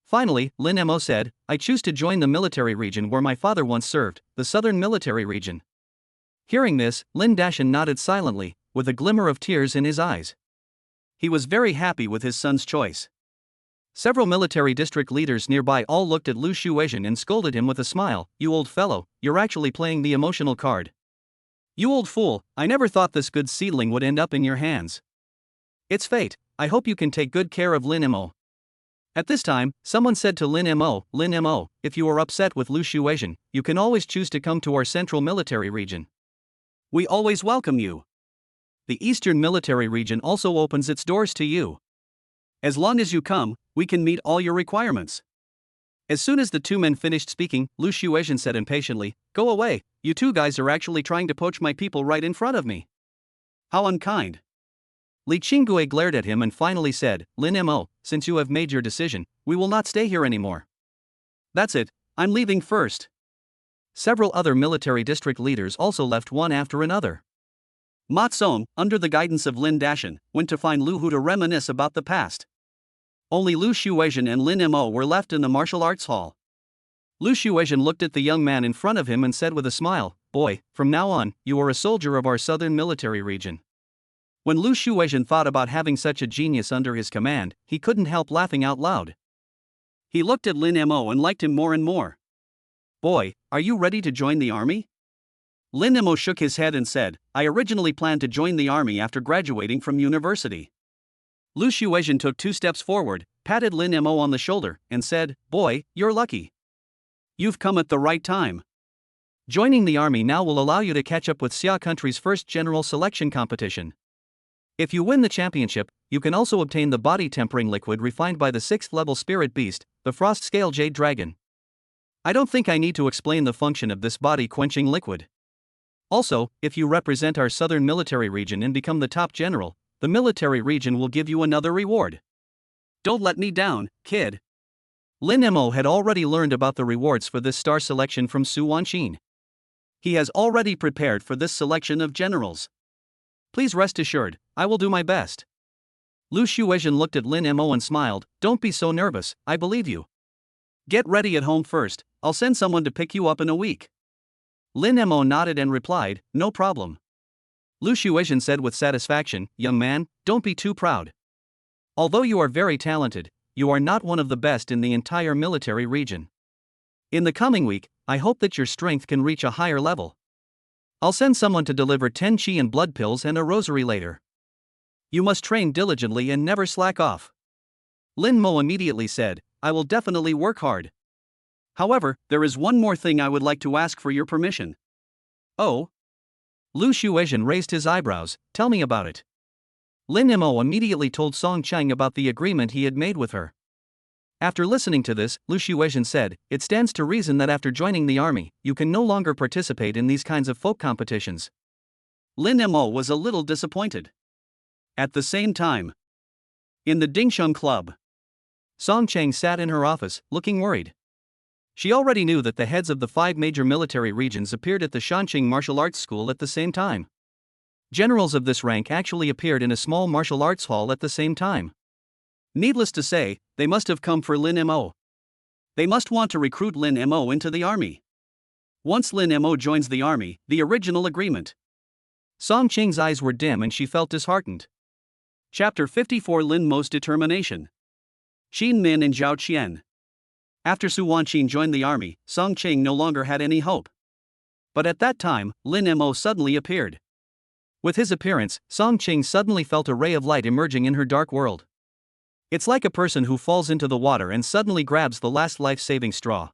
Finally, Lin Mo said, "I choose to join the military region where my father once served, the Southern Military Region." Hearing this, Lin Dashan nodded silently, with a glimmer of tears in his eyes. He was very happy with his son's choice. Several military district leaders nearby all looked at Lu Shuizhen and scolded him with a smile, "You old fellow, you're actually playing the emotional card. You old fool, I never thought this good seedling would end up in your hands. It's fate, I hope you can take good care of Lin Mo." At this time, someone said to Lin Mo, "Lin Mo, if you are upset with Lu Shuizhen, you can always choose to come to our Central Military Region. We always welcome you. The Eastern Military Region also opens its doors to you. As long as you come, we can meet all your requirements." As soon as the 2 men finished speaking, Lu Shuizhen said impatiently, "Go away, you 2 guys are actually trying to poach my people right in front of me. How unkind." Li Qinggui glared at him and finally said, "Lin Mo, since you have made your decision, we will not stay here anymore." "That's it, I'm leaving first." Several other military district leaders also left one after another. Ma Tsong, under the guidance of Lin Dashan, went to find Lu Hu to reminisce about the past. Only Lu Shuizhen and Lin Mo were left in the martial arts hall. Lu Shuizhen looked at the young man in front of him and said with a smile, "Boy, from now on, you are a soldier of our southern military region." When Lu Shuizhen thought about having such a genius under his command, he couldn't help laughing out loud. He looked at Lin Mo and liked him more and more. "Boy, are you ready to join the army?" Lin Mo shook his head and said, "I originally planned to join the army after graduating from university." Lu Shuizhen took 2 steps forward, patted Lin Mo on the shoulder, and said, "Boy, you're lucky. You've come at the right time. Joining the army now will allow you to catch up with Xia country's first general selection competition. If you win the championship, you can also obtain the body tempering liquid refined by the 6th level spirit beast, the Frost Scale Jade Dragon. I don't think I need to explain the function of this body quenching liquid. Also, if you represent our southern military region and become the top general, the military region will give you another reward. Don't let me down, kid." Lin Mo had already learned about the rewards for this star selection from Su Wanqin. He has already prepared for this selection of generals. Please rest assured, I will do my best. Lu Shuizhen looked at Lin Mo and smiled, "Don't be so nervous, I believe you. Get ready at home first, I'll send someone to pick you up in a week." Lin Mo nodded and replied, "No problem." Lu Shuizhen said with satisfaction, "Young man, don't be too proud. Although you are very talented, you are not one of the best in the entire military region. In the coming week, I hope that your strength can reach a higher level. I'll send someone to deliver 10 qi and blood pills and a rosary later. You must train diligently and never slack off." Lin Mo immediately said, "I will definitely work hard. However, there is one more thing I would like to ask for your permission." "Oh?" Lu Shuizhen raised his eyebrows, "Tell me about it." Lin Mo immediately told Song Cheng about the agreement he had made with her. After listening to this, Lu Shuizhen said, "It stands to reason that after joining the army, you can no longer participate in these kinds of folk competitions." Lin Mo was a little disappointed. At the same time, in the Dingsheng Club, Song Cheng sat in her office, looking worried. She already knew that the heads of the 5 major military regions appeared at the Shanqing Martial Arts School at the same time. Generals of this rank actually appeared in a small martial arts hall at the same time. Needless to say, they must have come for Lin Mo. They must want to recruit Lin Mo into the army. Once Lin Mo joins the army, the original agreement. Song Cheng's eyes were dim and she felt disheartened. Chapter 54 Lin Mo's Determination. Xin Min and Zhao Qian. After Su Wanqin joined the army, Song Cheng no longer had any hope. But at that time, Lin Mo suddenly appeared. With his appearance, Song Cheng suddenly felt a ray of light emerging in her dark world. It's like a person who falls into the water and suddenly grabs the last life-saving straw.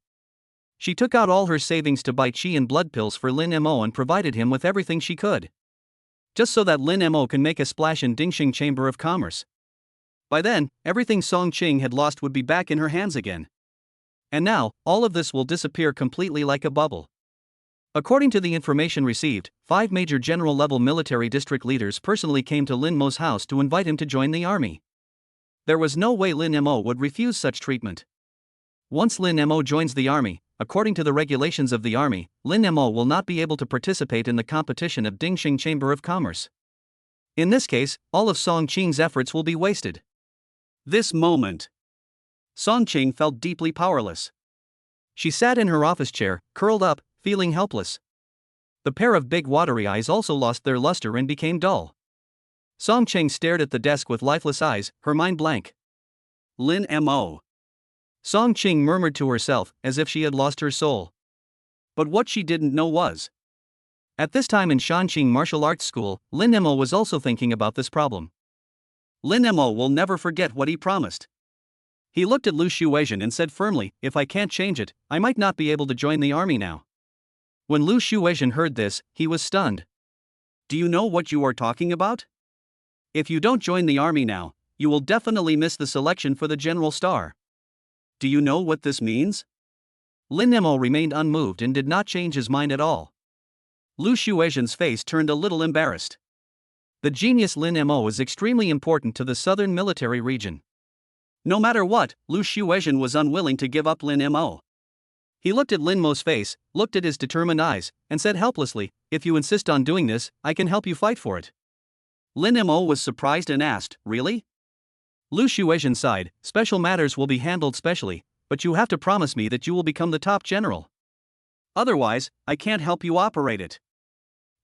She took out all her savings to buy qi and blood pills for Lin Mo and provided him with everything she could. Just so that Lin Mo can make a splash in Dingxing Chamber of Commerce. By then, everything Song Cheng had lost would be back in her hands again. And now, all of this will disappear completely like a bubble. According to the information received, 5 major general-level military district leaders personally came to Lin Mo's house to invite him to join the army. There was no way Lin Mo would refuse such treatment. Once Lin Mo joins the army, according to the regulations of the army, Lin Mo will not be able to participate in the competition of Dingxing Chamber of Commerce. In this case, all of Song Cheng's efforts will be wasted. This moment, Song Cheng felt deeply powerless. She sat in her office chair, curled up, feeling helpless. The pair of big watery eyes also lost their luster and became dull. Song Cheng stared at the desk with lifeless eyes, her mind blank. Lin Mo. Song Cheng murmured to herself, as if she had lost her soul. But what she didn't know was, at this time in Shanqing Martial Arts School, Lin Mo was also thinking about this problem. Lin Mo will never forget what he promised. He looked at Lu Shuizhen and said firmly, "If I can't change it, I might not be able to join the army now." When Lu Shuizhen heard this, he was stunned. "Do you know what you are talking about? If you don't join the army now, you will definitely miss the selection for the General Star. Do you know what this means?" Lin Mo remained unmoved and did not change his mind at all. Lu Shuizhen's face turned a little embarrassed. The genius Lin Mo is extremely important to the southern military region. No matter what, Lu Shuizhen was unwilling to give up Lin Mo. He looked at Lin Mo's face, looked at his determined eyes, and said helplessly, "If you insist on doing this, I can help you fight for it." Lin Mo was surprised and asked, "Really?" Lu Shuizhen sighed, "Special matters will be handled specially, but you have to promise me that you will become the top general. Otherwise, I can't help you operate it.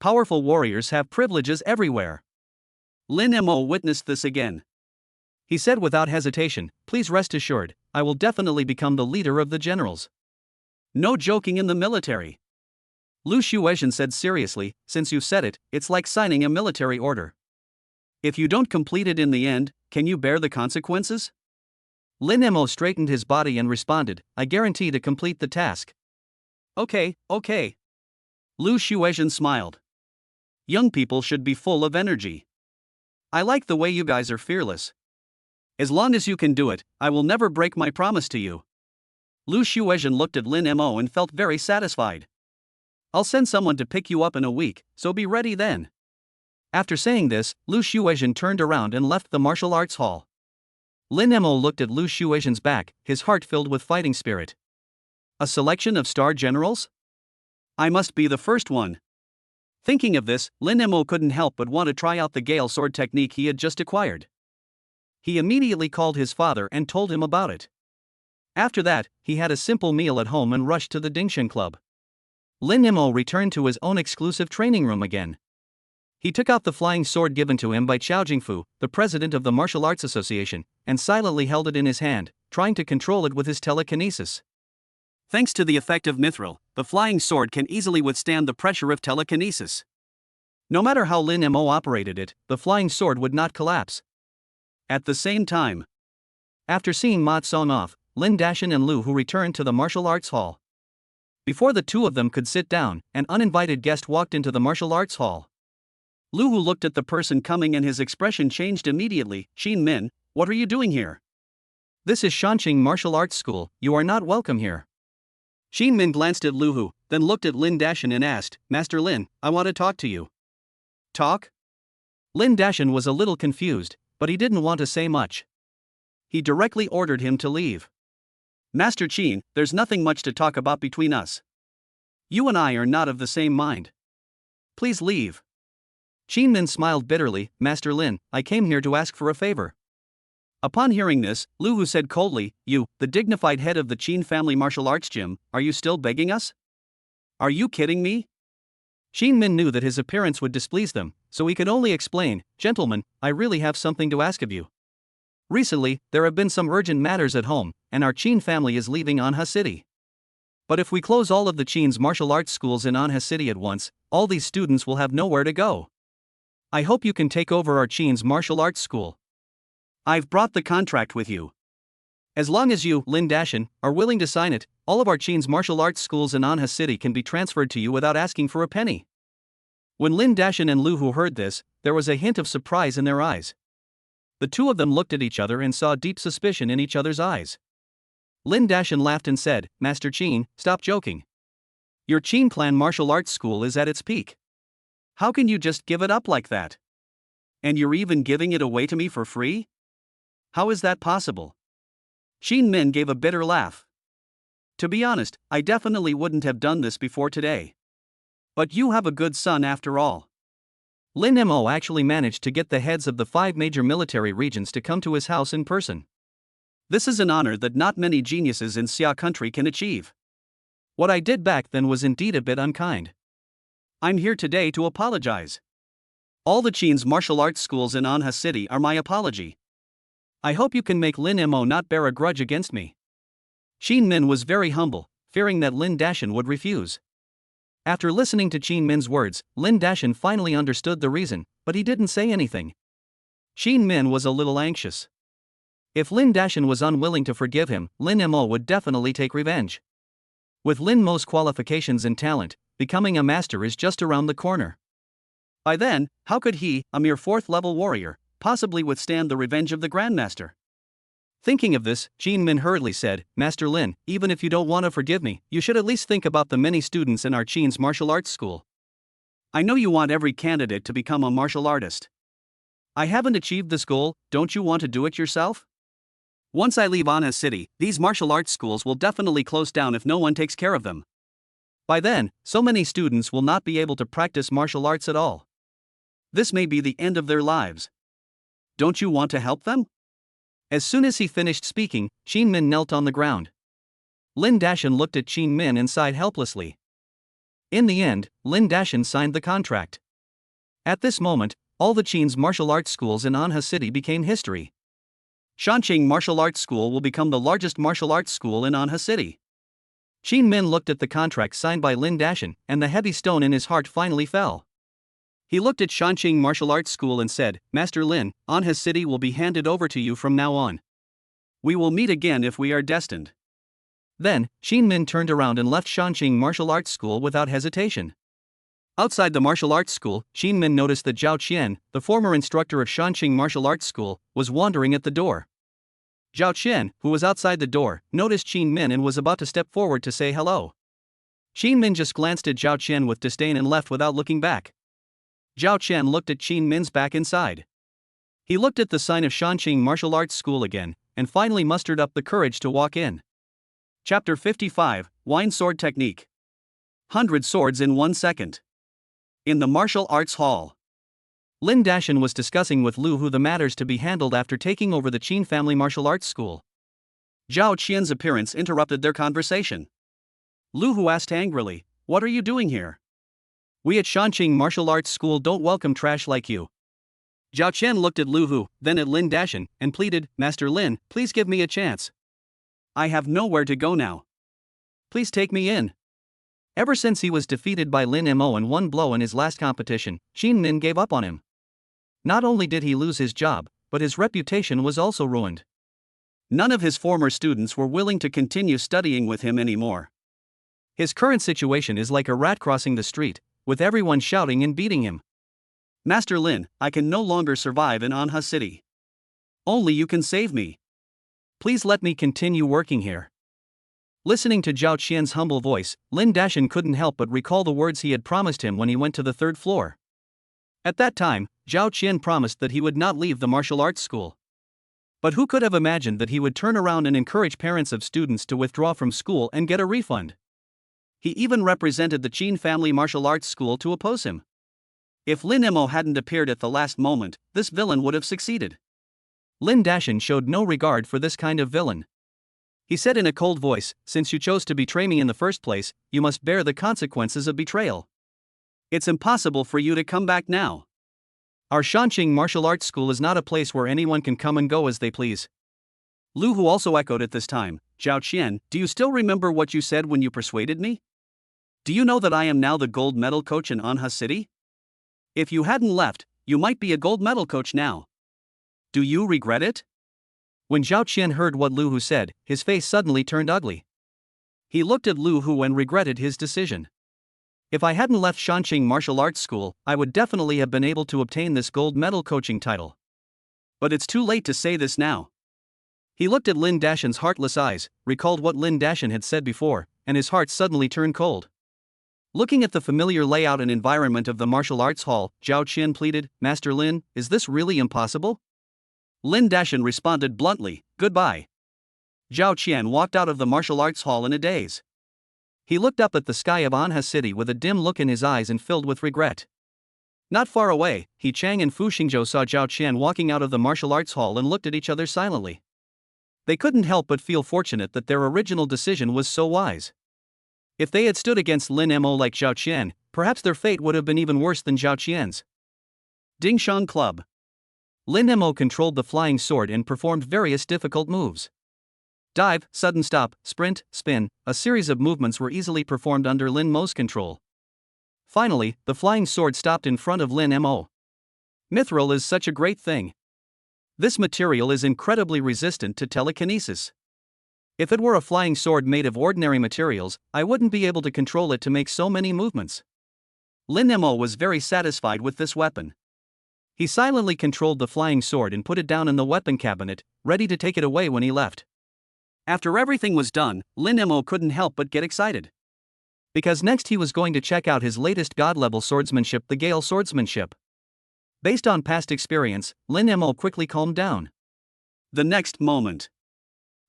Powerful warriors have privileges everywhere. Lin Mo witnessed this again. He said without hesitation, please rest assured, I will definitely become the leader of the generals. No joking in the military. Lu Shuezhen said seriously, since you said it, it's like signing a military order. If you don't complete it in the end, can you bear the consequences? Lin Mo straightened his body and responded, I guarantee to complete the task. Okay. Lu Shuezhen smiled. Young people should be full of energy. I like the way you guys are fearless. As long as you can do it, I will never break my promise to you. Lu Shuezhen looked at Lin Mo and felt very satisfied. I'll send someone to pick you up in a week, so be ready then. After saying this, Lu Shuezhen turned around and left the martial arts hall. Lin Mo looked at Lu Shuezhen's back, his heart filled with fighting spirit. A selection of star generals? I must be the first one. Thinking of this, Lin Mo couldn't help but want to try out the Gale sword technique he had just acquired. He immediately called his father and told him about it. After that, he had a simple meal at home and rushed to the Dingshan Club. Lin Mo returned to his own exclusive training room again. He took out the flying sword given to him by Chao Jingfu, the president of the Martial Arts Association, and silently held it in his hand, trying to control it with his telekinesis. Thanks to the effect of mithril, the flying sword can easily withstand the pressure of telekinesis. No matter how Lin Mo operated it, the flying sword would not collapse. At the same time, after seeing Ma Song off, Lin Dashan and Lu Hu returned to the martial arts hall. Before the two of them could sit down, an uninvited guest walked into the martial arts hall. Lu Hu looked at the person coming and his expression changed immediately. Xin Min, what are you doing here? This is Shanqing Martial Arts School, you are not welcome here. Xin Min glanced at Lu Hu, then looked at Lin Dashan and asked, Master Lin, I want to talk to you. Talk? Lin Dashan was a little confused, but he didn't want to say much. He directly ordered him to leave. Master Qin, there's nothing much to talk about between us. You and I are not of the same mind. Please leave. Qin Min smiled bitterly, Master Lin, I came here to ask for a favor. Upon hearing this, Lu Hu said coldly, You, the dignified head of the Qin family martial arts gym, are you still begging us? Are you kidding me? Qin Min knew that his appearance would displease them, so he could only explain, Gentlemen, I really have something to ask of you. Recently, there have been some urgent matters at home, and our Qin family is leaving Anha City. But if we close all of the Qin's martial arts schools in Anha City at once, all these students will have nowhere to go. I hope you can take over our Qin's martial arts school. I've brought the contract with you. As long as you, Lin Dashan, are willing to sign it, all of our Qin's martial arts schools in Anha City can be transferred to you without asking for a penny. When Lin Dashan and Lu Hu heard this, there was a hint of surprise in their eyes. The two of them looked at each other and saw deep suspicion in each other's eyes. Lin Dashan laughed and said, Master Qin, stop joking. Your Qin clan martial arts school is at its peak. How can you just give it up like that? And you're even giving it away to me for free? How is that possible? Xin Min gave a bitter laugh. To be honest, I definitely wouldn't have done this before today. But you have a good son after all. Lin Mo actually managed to get the heads of the 5 major military regions to come to his house in person. This is an honor that not many geniuses in Xia country can achieve. What I did back then was indeed a bit unkind. I'm here today to apologize. All the Qin's martial arts schools in Anha City are my apology. I hope you can make Lin Mo not bear a grudge against me. Qin Min was very humble, fearing that Lin Dashan would refuse. After listening to Qin Min's words, Lin Dashan finally understood the reason, but he didn't say anything. Qin Min was a little anxious. If Lin Dashan was unwilling to forgive him, Lin Mo would definitely take revenge. With Lin Mo's qualifications and talent, becoming a master is just around the corner. By then, how could he, a mere 4th-level warrior, possibly withstand the revenge of the Grandmaster? Thinking of this, Qin Min hurriedly said, Master Lin, even if you don't want to forgive me, you should at least think about the many students in our Qin's martial arts school. I know you want every candidate to become a martial artist. I haven't achieved this goal, don't you want to do it yourself? Once I leave Anha City, these martial arts schools will definitely close down if no one takes care of them. By then, so many students will not be able to practice martial arts at all. This may be the end of their lives. Don't you want to help them? As soon as he finished speaking, Qin Min knelt on the ground. Lin Dashan looked at Qin Min and sighed helplessly. In the end, Lin Dashan signed the contract. At this moment, all the Qin's martial arts schools in Anha City became history. Shanqing Martial Arts School will become the largest martial arts school in Anha City. Qin Min looked at the contract signed by Lin Dashan, and the heavy stone in his heart finally fell. He looked at Shanqing Martial Arts School and said, Master Lin, Anha City will be handed over to you from now on. We will meet again if we are destined. Then, Qin Min turned around and left Shanqing Martial Arts School without hesitation. Outside the martial arts school, Qin Min noticed that Zhao Qian, the former instructor of Shanqing Martial Arts School, was wandering at the door. Zhao Qian, who was outside the door, noticed Qin Min and was about to step forward to say hello. Qin Min just glanced at Zhao Qian with disdain and left without looking back. Zhao Qian looked at Qin Min's back inside. He looked at the sign of Shanqing Martial Arts School again, and finally mustered up the courage to walk in. Chapter 55, Wine Sword Technique. 100 swords in 1 second. In the Martial Arts Hall. Lin Dashan was discussing with Lu Hu the matters to be handled after taking over the Qin family martial arts school. Zhao Qian's appearance interrupted their conversation. Lu Hu asked angrily, What are you doing here? We at Shanqing Martial Arts School don't welcome trash like you. Zhao Qian looked at Lu Hu, then at Lin Dashan, and pleaded, Master Lin, please give me a chance. I have nowhere to go now. Please take me in. Ever since he was defeated by Lin Mo in one blow in his last competition, Qin Min gave up on him. Not only did he lose his job, but his reputation was also ruined. None of his former students were willing to continue studying with him anymore. His current situation is like a rat crossing the street, with everyone shouting and beating him. Master Lin, I can no longer survive in Anha City. Only you can save me. Please let me continue working here. Listening to Zhao Qian's humble voice, Lin Dashan couldn't help but recall the words he had promised him when he went to the 3rd floor. At that time, Zhao Qian promised that he would not leave the martial arts school. But who could have imagined that he would turn around and encourage parents of students to withdraw from school and get a refund? He even represented the Qin family martial arts school to oppose him. If Lin Mo hadn't appeared at the last moment, this villain would have succeeded. Lin Dashan showed no regard for this kind of villain. He said in a cold voice, Since you chose to betray me in the first place, you must bear the consequences of betrayal. It's impossible for you to come back now. Our Shanqing Martial Arts School is not a place where anyone can come and go as they please. Lu Hu also echoed at this time, Zhao Qian, do you still remember what you said when you persuaded me? Do you know that I am now the gold medal coach in Anha City? If you hadn't left, you might be a gold medal coach now. Do you regret it? When Zhao Qian heard what Lu Hu said, his face suddenly turned ugly. He looked at Lu Hu and regretted his decision. If I hadn't left Shanqing Martial Arts School, I would definitely have been able to obtain this gold medal coaching title. But it's too late to say this now. He looked at Lin Dashan's heartless eyes, recalled what Lin Dashan had said before, and his heart suddenly turned cold. Looking at the familiar layout and environment of the martial arts hall, Zhao Qian pleaded, Master Lin, is this really impossible? Lin Dashan responded bluntly, Goodbye. Zhao Qian walked out of the martial arts hall in a daze. He looked up at the sky of Anha City with a dim look in his eyes and filled with regret. Not far away, He Chang and Fu Xingzhou saw Zhao Qian walking out of the martial arts hall and looked at each other silently. They couldn't help but feel fortunate that their original decision was so wise. If they had stood against Lin Mo like Zhao Qian, perhaps their fate would have been even worse than Zhao Qian's. Dingshang Club. Lin Mo controlled the flying sword and performed various difficult moves. Dive, sudden stop, sprint, spin, a series of movements were easily performed under Lin Mo's control. Finally, the flying sword stopped in front of Lin Mo. Mithril is such a great thing. This material is incredibly resistant to telekinesis. If it were a flying sword made of ordinary materials, I wouldn't be able to control it to make so many movements. Lin Mo was very satisfied with this weapon. He silently controlled the flying sword and put it down in the weapon cabinet, ready to take it away when he left. After everything was done, Lin Mo couldn't help but get excited. Because next he was going to check out his latest god-level swordsmanship, the Gale swordsmanship. Based on past experience, Lin Mo quickly calmed down. The next moment.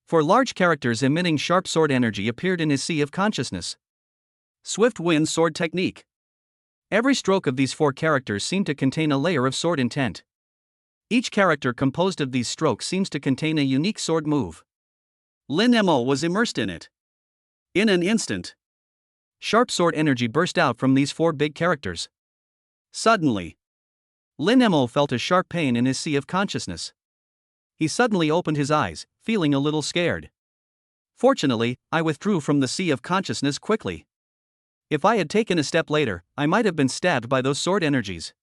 4 large characters emitting sharp sword energy appeared in his sea of consciousness. Swift Wind Sword Technique. Every stroke of these 4 characters seemed to contain a layer of sword intent. Each character composed of these strokes seems to contain a unique sword move. Lin Mo was immersed in it. In an instant, sharp sword energy burst out from these four big characters. Suddenly, Lin Mo felt a sharp pain in his sea of consciousness. He suddenly opened his eyes, feeling a little scared. Fortunately, I withdrew from the sea of consciousness quickly. If I had taken a step later, I might have been stabbed by those sword energies.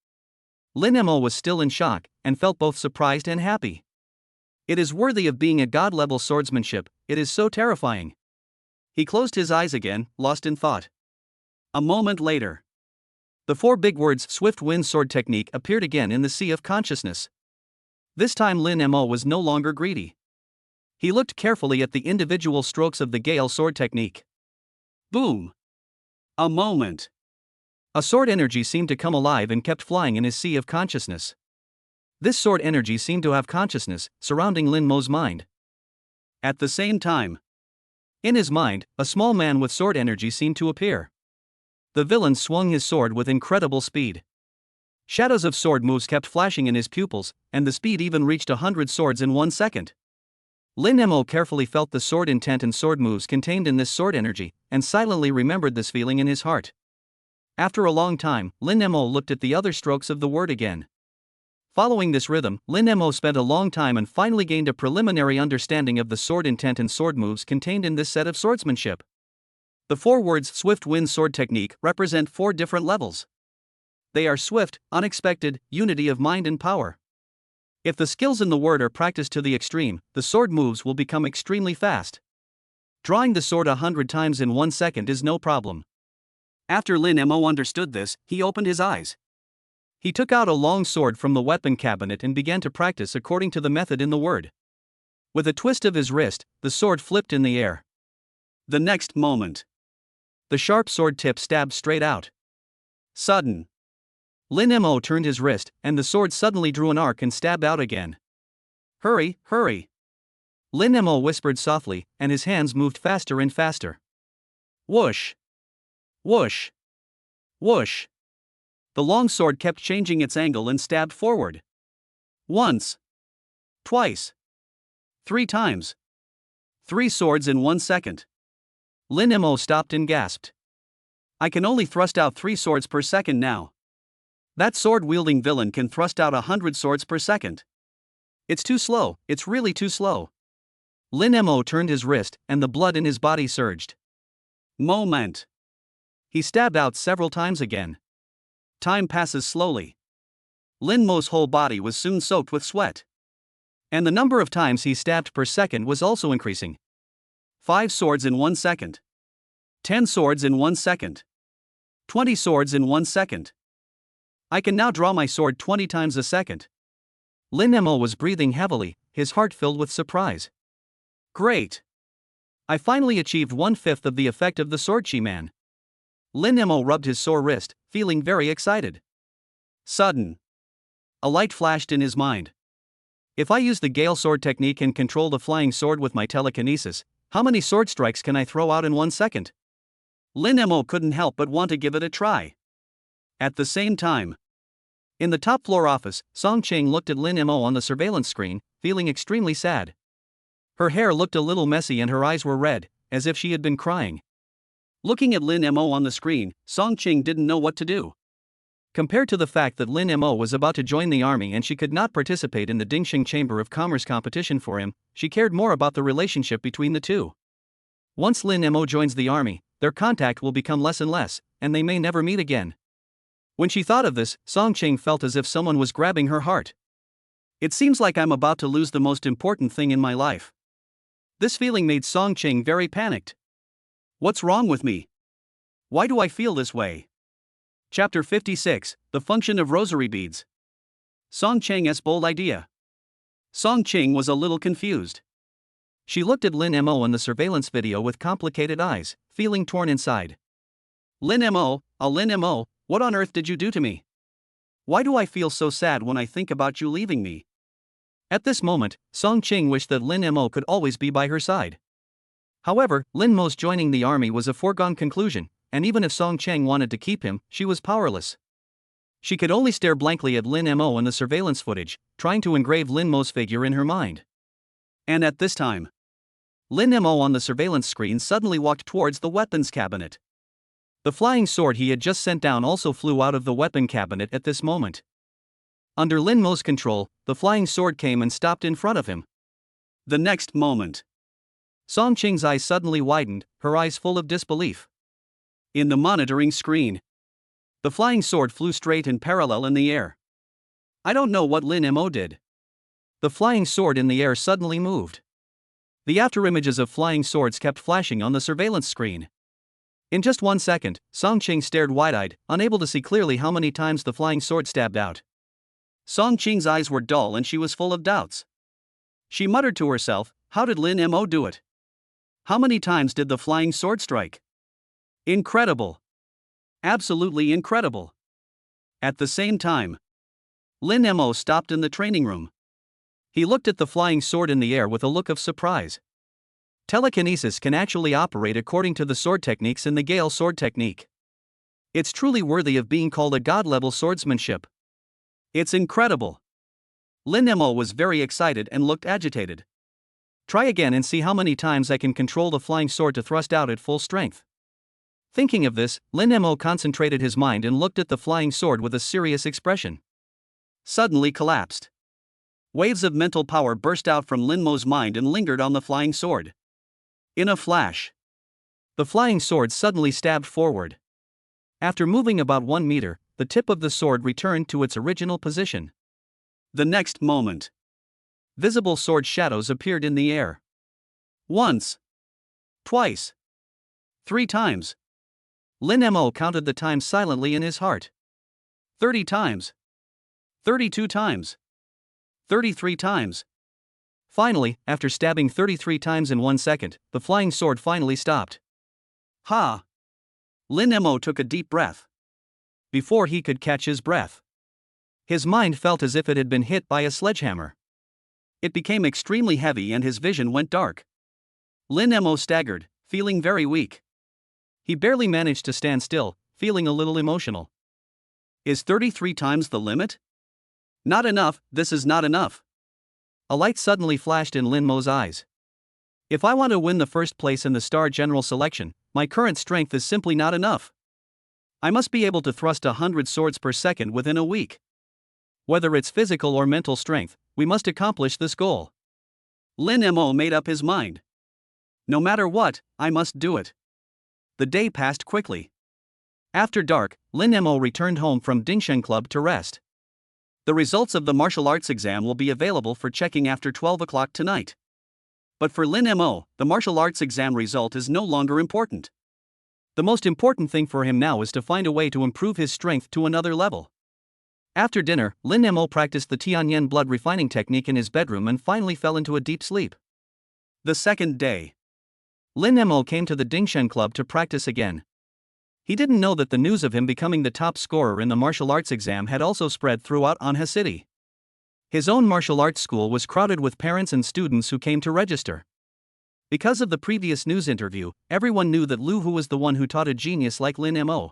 Lin Mo was still in shock, and felt both surprised and happy. It is worthy of being a god-level swordsmanship, it is so terrifying. He closed his eyes again, lost in thought. A moment later, the four big words Swift Wind Sword Technique appeared again in the sea of consciousness. This time Lin Mo was no longer greedy. He looked carefully at the individual strokes of the Gale Sword Technique. Boom! A moment. A sword energy seemed to come alive and kept flying in his sea of consciousness. This sword energy seemed to have consciousness, surrounding Lin Mo's mind. At the same time, in his mind, a small man with sword energy seemed to appear. The villain swung his sword with incredible speed. Shadows of sword moves kept flashing in his pupils, and the speed even reached 100 swords in 1 second. Lin Mo carefully felt the sword intent and sword moves contained in this sword energy, and silently remembered this feeling in his heart. After a long time, Lin Mo looked at the other strokes of the word again. Following this rhythm, Lin Mo spent a long time and finally gained a preliminary understanding of the sword intent and sword moves contained in this set of swordsmanship. The four words Swift Wind Sword Technique represent four different levels. They are swift, unexpected, unity of mind and power. If the skills in the word are practiced to the extreme, the sword moves will become extremely fast. Drawing the sword 100 times in 1 second is no problem. After Lin Mo understood this, he opened his eyes. He took out a long sword from the weapon cabinet and began to practice according to the method in the word. With a twist of his wrist, the sword flipped in the air. The next moment, the sharp sword tip stabbed straight out. Sudden. Lin Mo turned his wrist, and the sword suddenly drew an arc and stabbed out again. Hurry, hurry! Lin Mo whispered softly, and his hands moved faster and faster. Whoosh! Whoosh! Whoosh! The long sword kept changing its angle and stabbed forward. Once. Twice. 3 times. 3 swords in 1 second. Lin Mo stopped and gasped. I can only thrust out 3 swords per second now. That sword-wielding villain can thrust out 100 swords per second. It's too slow, it's really too slow. Lin Mo turned his wrist, and the blood in his body surged. Moment. He stabbed out several times again. Time passes slowly. Lin Mo's whole body was soon soaked with sweat. And the number of times he stabbed per second was also increasing. 5 swords in 1 second. 10 swords in 1 second. 20 swords in 1 second. I can now draw my sword 20 times a second. Lin Mo was breathing heavily, his heart filled with surprise. Great! I finally achieved 1/5 of the effect of the sword chi man. Lin Mo rubbed his sore wrist, feeling very excited. Sudden. A light flashed in his mind. If I use the Gale Sword Technique and control the flying sword with my telekinesis, how many sword strikes can I throw out in 1 second? Lin Mo couldn't help but want to give it a try. At the same time, in the top floor office, Song Ching looked at Lin Mo on the surveillance screen, feeling extremely sad. Her hair looked a little messy and her eyes were red, as if she had been crying. Looking at Lin Mo on the screen, Song Ching didn't know what to do. Compared to the fact that Lin Mo was about to join the army and she could not participate in the Dingxing Chamber of Commerce competition for him, she cared more about the relationship between the two. Once Lin Mo joins the army, their contact will become less and less, and they may never meet again. When she thought of this, Song Ching felt as if someone was grabbing her heart. It seems like I'm about to lose the most important thing in my life. This feeling made Song Ching very panicked. What's wrong with me? Why do I feel this way? Chapter 56, The Function of Rosary Beads. Song Ching's bold idea. Song Ching was a little confused. She looked at Lin Mo in the surveillance video with complicated eyes, feeling torn inside. Lin Mo, what on earth did you do to me? Why do I feel so sad when I think about you leaving me? At this moment, Song Ching wished that Lin Mo could always be by her side. However, Lin Mo's joining the army was a foregone conclusion, and even if Song Ching wanted to keep him, she was powerless. She could only stare blankly at Lin Mo in the surveillance footage, trying to engrave Lin Mo's figure in her mind. And at this time, Lin Mo on the surveillance screen suddenly walked towards the weapons cabinet. The flying sword he had just sent down also flew out of the weapon cabinet at this moment. Under Lin Mo's control, the flying sword came and stopped in front of him. The next moment, Song Qing's eyes suddenly widened, her eyes full of disbelief. in the monitoring screen, The flying sword flew straight and parallel in the air. I don't know what Lin Mo did. The flying sword in the air suddenly moved. The afterimages of flying swords kept flashing on the surveillance screen. In just 1 second, Song Qing stared wide-eyed, unable to see clearly how many times the flying sword stabbed out. Song Qing's eyes were dull and she was full of doubts. She muttered to herself, how did Lin Mo do it? How many times did the flying sword strike? Incredible. Absolutely incredible. At the same time, Lin Mo stopped in the training room. He looked at the flying sword in the air with a look of surprise. Telekinesis can actually operate according to the sword techniques in the Gale sword technique. It's truly worthy of being called a god-level swordsmanship. It's incredible. Lin Mo was very excited and looked agitated. Try again and see how many times I can control the flying sword to thrust out at full strength. Thinking of this, Lin Mo concentrated his mind and looked at the flying sword with a serious expression. Suddenly collapsed. Waves of mental power burst out from Lin Mo's mind and lingered on the flying sword. In a flash, the flying sword suddenly stabbed forward. After moving about 1 meter, the tip of the sword returned to its original position. The next moment, visible sword shadows appeared in the air. Once, twice, 3 times. Lin Mo counted the time silently in his heart. 30 times. 32 times. 33 times. Finally, after stabbing 33 times in 1 second, the flying sword finally stopped. Ha! Lin Mo took a deep breath. Before he could catch his breath, his mind felt as if it had been hit by a sledgehammer. It became extremely heavy and his vision went dark. Lin Mo staggered, feeling very weak. He barely managed to stand still, feeling a little emotional. Is 33 times the limit? Not enough, this is not enough. A light suddenly flashed in Lin Mo's eyes. If I want to win the first place in the Star General selection, my current strength is simply not enough. I must be able to thrust 100 swords per second within a week. Whether it's physical or mental strength, we must accomplish this goal. Lin Mo made up his mind. No matter what, I must do it. The day passed quickly. After dark, Lin Mo returned home from Dingshen Club to rest. The results of the martial arts exam will be available for checking after 12 o'clock tonight. But for Lin Mo, the martial arts exam result is no longer important. The most important thing for him now is to find a way to improve his strength to another level. After dinner, Lin Mo practiced the Tianyan blood refining technique in his bedroom and finally fell into a deep sleep. The second day, Lin Mo came to the Dingshen Club to practice again. He didn't know that the news of him becoming the top scorer in the martial arts exam had also spread throughout Anha City. His own martial arts school was crowded with parents and students who came to register. Because of the previous news interview, everyone knew that Lu Hu was the one who taught a genius like Lin Mo.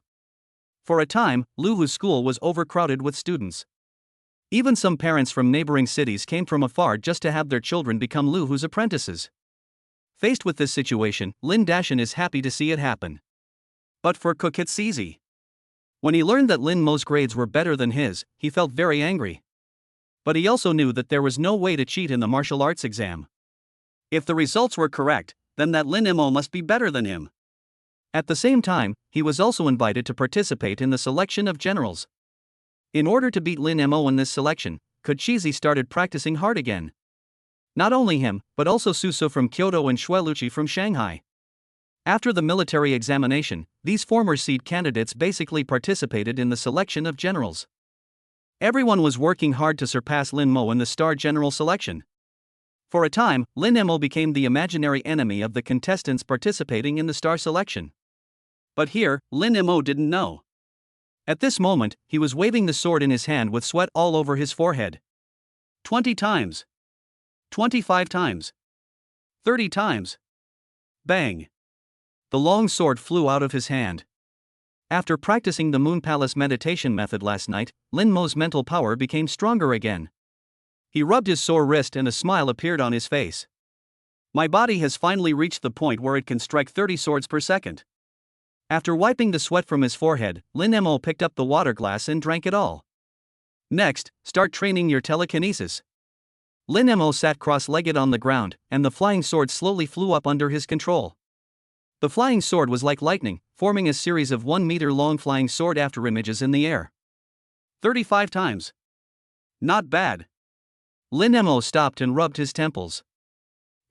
For a time, Lu Hu's school was overcrowded with students. Even some parents from neighboring cities came from afar just to have their children become Lu Hu's apprentices. Faced with this situation, Lin Dashan is happy to see it happen. But for Cook it's easy. When he learned that Lin Mo's grades were better than his, he felt very angry. But he also knew that there was no way to cheat in the martial arts exam. If the results were correct, then that Lin Mo must be better than him. At the same time, he was also invited to participate in the selection of generals. In order to beat Lin Mo in this selection, Kochizi started practicing hard again. Not only him, but also Suso from Kyoto and Shueluchi from Shanghai. After the military examination, these former seed candidates basically participated in the selection of generals. Everyone was working hard to surpass Lin Mo in the Star General selection. For a time, Lin Mo became the imaginary enemy of the contestants participating in the Star selection. But here, Lin Mo didn't know. At this moment, he was waving the sword in his hand with sweat all over his forehead. 20 times. 25 times. 30 times. Bang. The long sword flew out of his hand. After practicing the Moon Palace meditation method last night, Lin Mo's mental power became stronger again. He rubbed his sore wrist and a smile appeared on his face. My body has finally reached the point where it can strike 30 swords per second. After wiping the sweat from his forehead, Lin Mo picked up the water glass and drank it all. Next, start training your telekinesis. Lin Mo sat cross-legged on the ground, and the flying sword slowly flew up under his control. The flying sword was like lightning, forming a series of 1-meter-long flying sword after images in the air. 35 times. Not bad. Lin Mo stopped and rubbed his temples.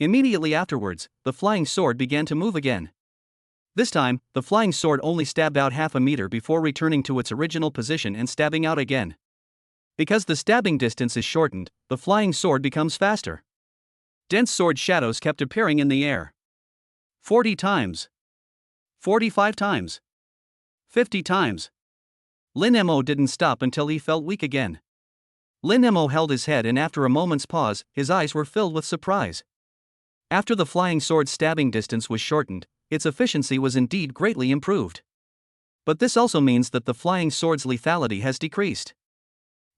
Immediately afterwards, the flying sword began to move again. This time, the flying sword only stabbed out half a meter before returning to its original position and stabbing out again. Because the stabbing distance is shortened, the flying sword becomes faster. Dense sword shadows kept appearing in the air. 40 times. 45 times. 50 times. Lin Mo didn't stop until he felt weak again. Lin Mo held his head, and after a moment's pause, his eyes were filled with surprise. After the flying sword's stabbing distance was shortened, its efficiency was indeed greatly improved. But this also means that the flying sword's lethality has decreased.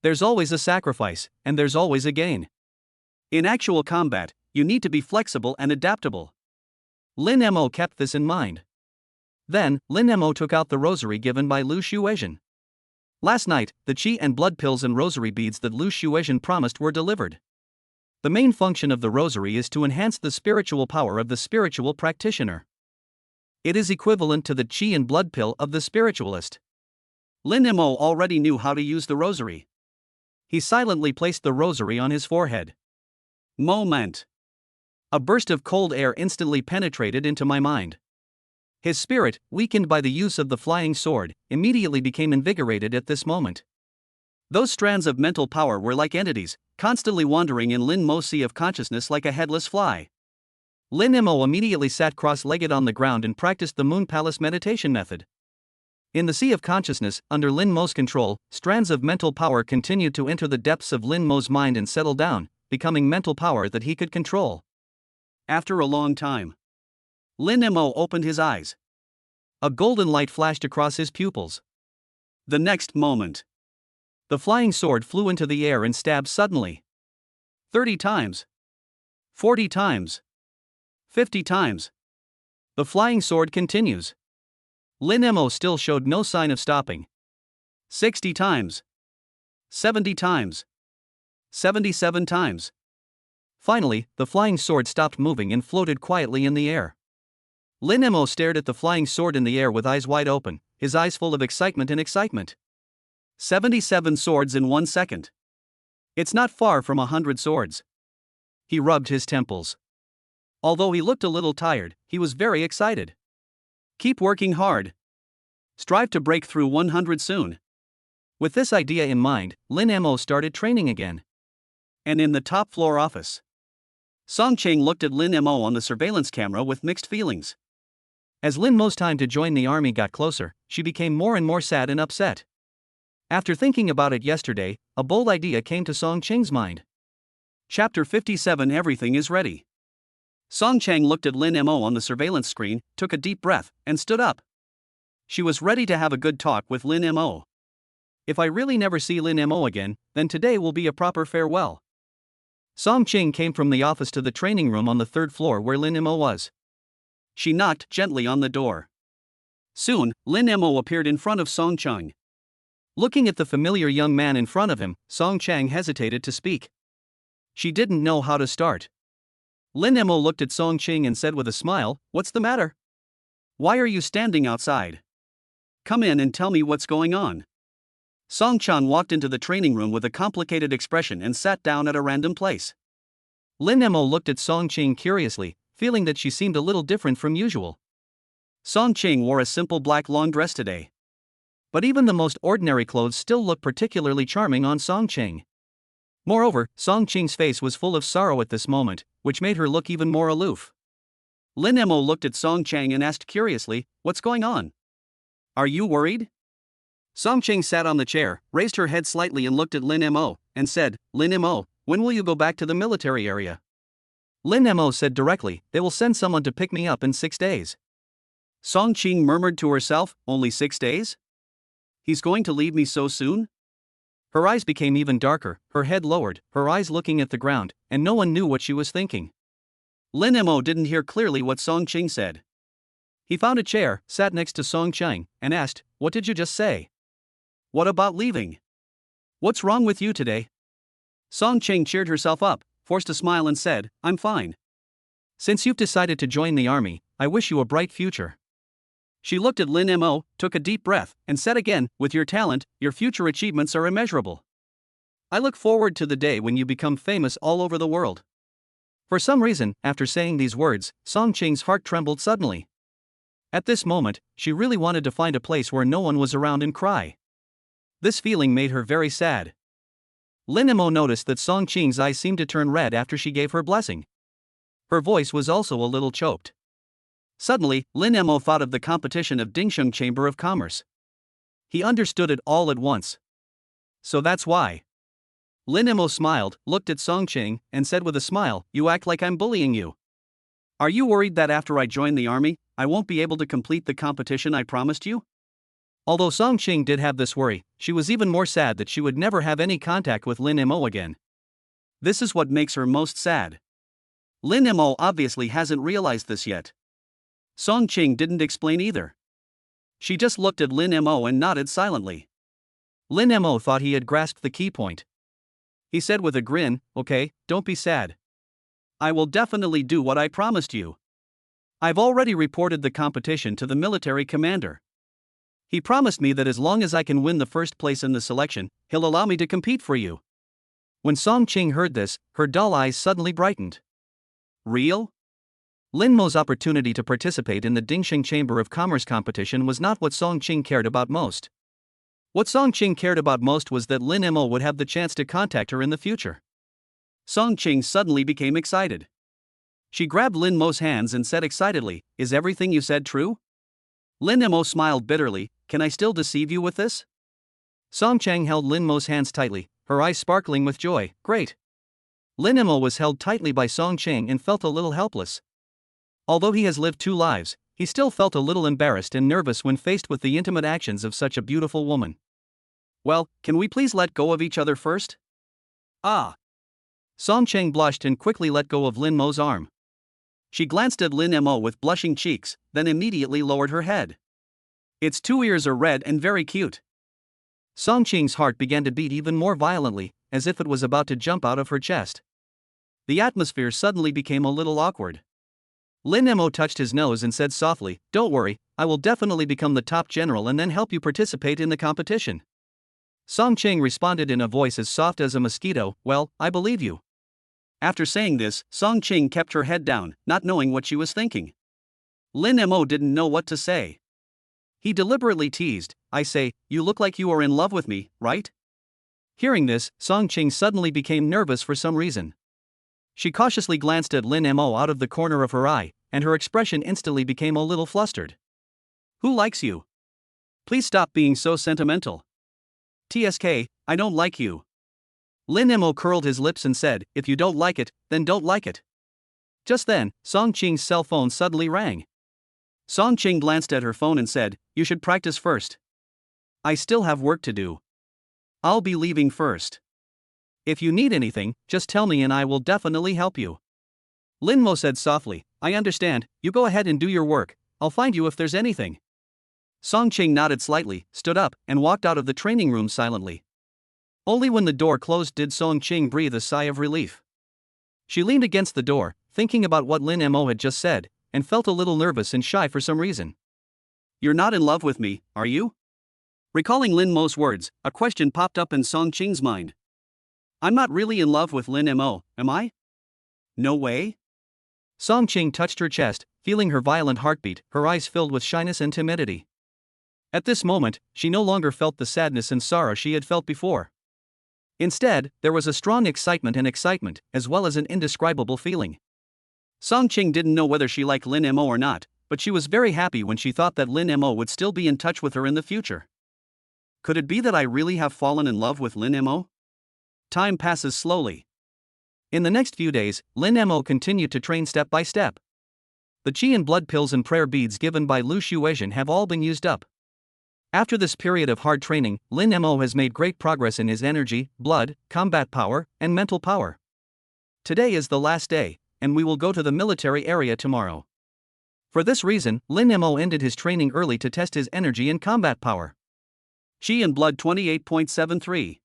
There's always a sacrifice, and there's always a gain. In actual combat, you need to be flexible and adaptable. Lin Mo kept this in mind. Then, Lin Mo took out the rosary given by Lu Shuizhen. Last night, the qi and blood pills and rosary beads that Lu Shuizhen promised were delivered. The main function of the rosary is to enhance the spiritual power of the spiritual practitioner. It is equivalent to the qi and blood pill of the spiritualist. Lin Mo already knew how to use the rosary. He silently placed the rosary on his forehead. Moment. A burst of cold air instantly penetrated into my mind. His spirit, weakened by the use of the flying sword, immediately became invigorated at this moment. Those strands of mental power were like entities, constantly wandering in Lin Mo's sea of consciousness like a headless fly. Lin Mo immediately sat cross-legged on the ground and practiced the Moon Palace meditation method. In the sea of consciousness, under Lin Mo's control, strands of mental power continued to enter the depths of Lin Mo's mind and settle down, becoming mental power that he could control. After a long time, Lin Mo opened his eyes. A golden light flashed across his pupils. The next moment, the flying sword flew into the air and stabbed suddenly. 30 times. 40 times. 50 times. The flying sword continues. Lin Mo still showed no sign of stopping. 60 times. 70 times. 77 times. Finally, the flying sword stopped moving and floated quietly in the air. Lin Mo stared at the flying sword in the air with eyes wide open, his eyes full of excitement and excitement. 77 swords in 1 second. It's not far from 100 swords. He rubbed his temples. Although he looked a little tired, he was very excited. Keep working hard. Strive to break through 100 soon. With this idea in mind, Lin Mo started training again. And in the top floor office, Song Cheng looked at Lin Mo on the surveillance camera with mixed feelings. As Lin Mo's time to join the army got closer, she became more and more sad and upset. After thinking about it yesterday, a bold idea came to Song Cheng's mind. Chapter 57. Everything is ready. Song Cheng looked at Lin Mo on the surveillance screen, took a deep breath, and stood up. She was ready to have a good talk with Lin Mo. If I really never see Lin Mo again, then today will be a proper farewell. Song Cheng came from the office to the training room on the 3rd floor where Lin Mo was. She knocked gently on the door. Soon, Lin Mo appeared in front of Song Cheng. Looking at the familiar young man in front of him, Song Cheng hesitated to speak. She didn't know how to start. Lin Mo looked at Song Cheng and said with a smile, "What's the matter? Why are you standing outside? Come in and tell me what's going on." Song Cheng walked into the training room with a complicated expression and sat down at a random place. Lin Mo looked at Song Cheng curiously, feeling that she seemed a little different from usual. Song Cheng wore a simple black long dress today. But even the most ordinary clothes still looked particularly charming on Song Cheng. Moreover, Song Cheng's face was full of sorrow at this moment, which made her look even more aloof. Lin Mo looked at Song Cheng and asked curiously, "What's going on? Are you worried?" Song Cheng sat on the chair, raised her head slightly and looked at Lin Mo, and said, "Lin Mo, when will you go back to the military area?" Lin Mo said directly, "They will send someone to pick me up in 6 days. Song Cheng murmured to herself, "Only 6 days? He's going to leave me so soon?" Her eyes became even darker, her head lowered, her eyes looking at the ground, and no one knew what she was thinking. Lin Mo didn't hear clearly what Song Qing said. He found a chair, sat next to Song Qing, and asked, "What did you just say? What about leaving? What's wrong with you today?" Song Qing cheered herself up, forced a smile and said, "I'm fine. Since you've decided to join the army, I wish you a bright future." She looked at Lin Mo, took a deep breath, and said again, "With your talent, your future achievements are immeasurable. I look forward to the day when you become famous all over the world." For some reason, after saying these words, Song Qing's heart trembled suddenly. At this moment, she really wanted to find a place where no one was around and cry. This feeling made her very sad. Lin Mo noticed that Song Qing's eyes seemed to turn red after she gave her blessing. Her voice was also a little choked. Suddenly, Lin Mo thought of the competition of Dingsheng Chamber of Commerce. He understood it all at once. So that's why. Lin Mo smiled, looked at Song Qing, and said with a smile, "You act like I'm bullying you. Are you worried that after I join the army, I won't be able to complete the competition I promised you?" Although Song Qing did have this worry, she was even more sad that she would never have any contact with Lin Mo again. This is what makes her most sad. Lin Mo obviously hasn't realized this yet. Song Qing didn't explain either. She just looked at Lin Mo and nodded silently. Lin Mo thought he had grasped the key point. He said with a grin, "Okay, don't be sad. I will definitely do what I promised you. I've already reported the competition to the military commander. He promised me that as long as I can win the first place in the selection, he'll allow me to compete for you." When Song Qing heard this, her dull eyes suddenly brightened. Real? Lin Mo's opportunity to participate in the Dingsheng Chamber of Commerce competition was not what Song Qing cared about most. What Song Qing cared about most was that Lin Mo would have the chance to contact her in the future. Song Qing suddenly became excited. She grabbed Lin Mo's hands and said excitedly, "Is everything you said true?" Lin Mo smiled bitterly, "Can I still deceive you with this?" Song Qing held Lin Mo's hands tightly, her eyes sparkling with joy. "Great." Lin Mo was held tightly by Song Qing and felt a little helpless. Although he has lived 2 lives, he still felt a little embarrassed and nervous when faced with the intimate actions of such a beautiful woman. "Well, can we please let go of each other first?" "Ah." Song Qing blushed and quickly let go of Lin Mo's arm. She glanced at Lin Mo with blushing cheeks, then immediately lowered her head. "Its 2 ears are red and very cute." Song Qing's heart began to beat even more violently, as if it was about to jump out of her chest. The atmosphere suddenly became a little awkward. Lin Mo touched his nose and said softly, "Don't worry, I will definitely become the top general and then help you participate in the competition." Song Qing responded in a voice as soft as a mosquito, "Well, I believe you." After saying this, Song Qing kept her head down, not knowing what she was thinking. Lin Mo didn't know what to say. He deliberately teased, "I say, you look like you are in love with me, right?" Hearing this, Song Qing suddenly became nervous for some reason. She cautiously glanced at Lin Mo out of the corner of her eye, and her expression instantly became a little flustered. "Who likes you? Please stop being so sentimental." "TSK, I don't like you." Lin Mo curled his lips and said, "If you don't like it, then don't like it." Just then, Song Qing's cell phone suddenly rang. Song Qing glanced at her phone and said, "You should practice first. I still have work to do. I'll be leaving first. If you need anything, just tell me and I will definitely help you." Lin Mo said softly, "I understand, you go ahead and do your work, I'll find you if there's anything." Song Qing nodded slightly, stood up, and walked out of the training room silently. Only when the door closed did Song Qing breathe a sigh of relief. She leaned against the door, thinking about what Lin Mo had just said, and felt a little nervous and shy for some reason. "You're not in love with me, are you?" Recalling Lin Mo's words, a question popped up in Song Qing's mind. "I'm not really in love with Lin Mo, am I? No way?" Song Qing touched her chest, feeling her violent heartbeat, her eyes filled with shyness and timidity. At this moment, she no longer felt the sadness and sorrow she had felt before. Instead, there was a strong excitement, as well as an indescribable feeling. Song Qing didn't know whether she liked Lin Mo or not, but she was very happy when she thought that Lin Mo would still be in touch with her in the future. Could it be that I really have fallen in love with Lin Mo? Time passes slowly. In the next few days, Lin Mo continued to train step by step. The qi and blood pills and prayer beads given by Lu Shuizhen have all been used up. After this period of hard training, Lin Mo has made great progress in his energy, blood, combat power, and mental power. Today is the last day, and we will go to the military area tomorrow. For this reason, Lin Mo ended his training early to test his energy and combat power. Chi and blood 28.73.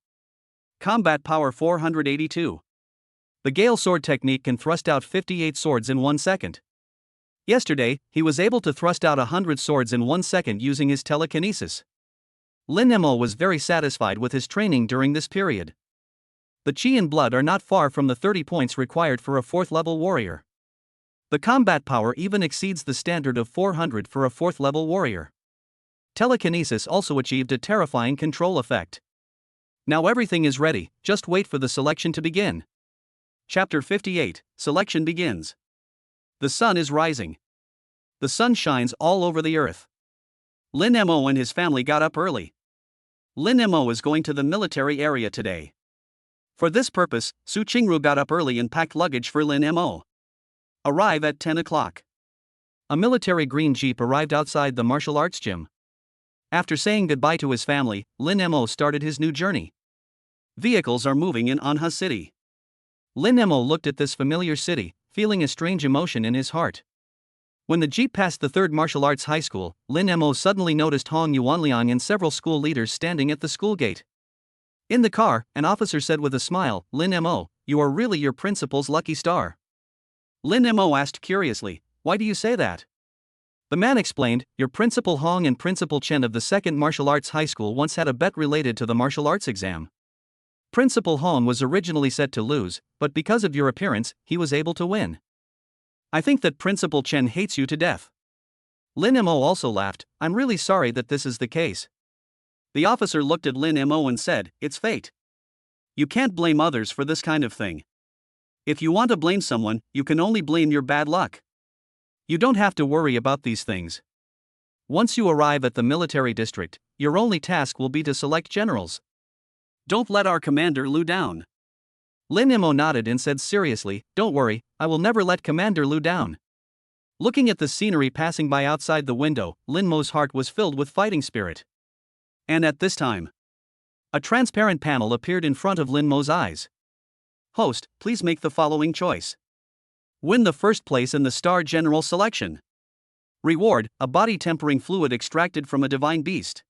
Combat power 482. The Gale sword technique can thrust out 58 swords in 1 second. Yesterday, he was able to thrust out 100 swords in 1 second using his telekinesis. Lin Mo was very satisfied with his training during this period. The Chi and blood are not far from the 30 points required for a 4th level warrior. The combat power even exceeds the standard of 400 for a 4th level warrior. Telekinesis also achieved a terrifying control effect. Now everything is ready, just wait for the selection to begin. Chapter 58, Selection begins. The sun is rising. The sun shines all over the earth. Lin Mo and his family got up early. Lin Mo is going to the military area today. For this purpose, Su Qingru got up early and packed luggage for Lin Mo. Arrive at 10 o'clock. A military green jeep arrived outside the martial arts gym. After saying goodbye to his family, Lin Mo started his new journey. Vehicles are moving in Anha City. Lin Mo looked at this familiar city, feeling a strange emotion in his heart. When the jeep passed the 3rd martial arts high school, Lin Mo suddenly noticed Hong Yuanliang and several school leaders standing at the school gate. In the car, an officer said with a smile, "Lin Mo, you are really your principal's lucky star." Lin Mo asked curiously, "Why do you say that?" The man explained, "Your Principal Hong and Principal Chen of the 2nd Martial Arts High School once had a bet related to the martial arts exam. Principal Hong was originally set to lose, but because of your appearance, he was able to win. I think that Principal Chen hates you to death." Lin Mo also laughed, "I'm really sorry that this is the case." The officer looked at Lin Mo and said, "It's fate. You can't blame others for this kind of thing. If you want to blame someone, you can only blame your bad luck. You don't have to worry about these things. Once you arrive at the military district, your only task will be to select generals. Don't let our commander Lu down." Lin Mo nodded and said seriously, "Don't worry, I will never let Commander Lu down." Looking at the scenery passing by outside the window, Lin Mo's heart was filled with fighting spirit. And at this time, a transparent panel appeared in front of Lin Mo's eyes. "Host, please make the following choice. Win the first place in the Star General selection. Reward, a body tempering fluid extracted from a divine beast.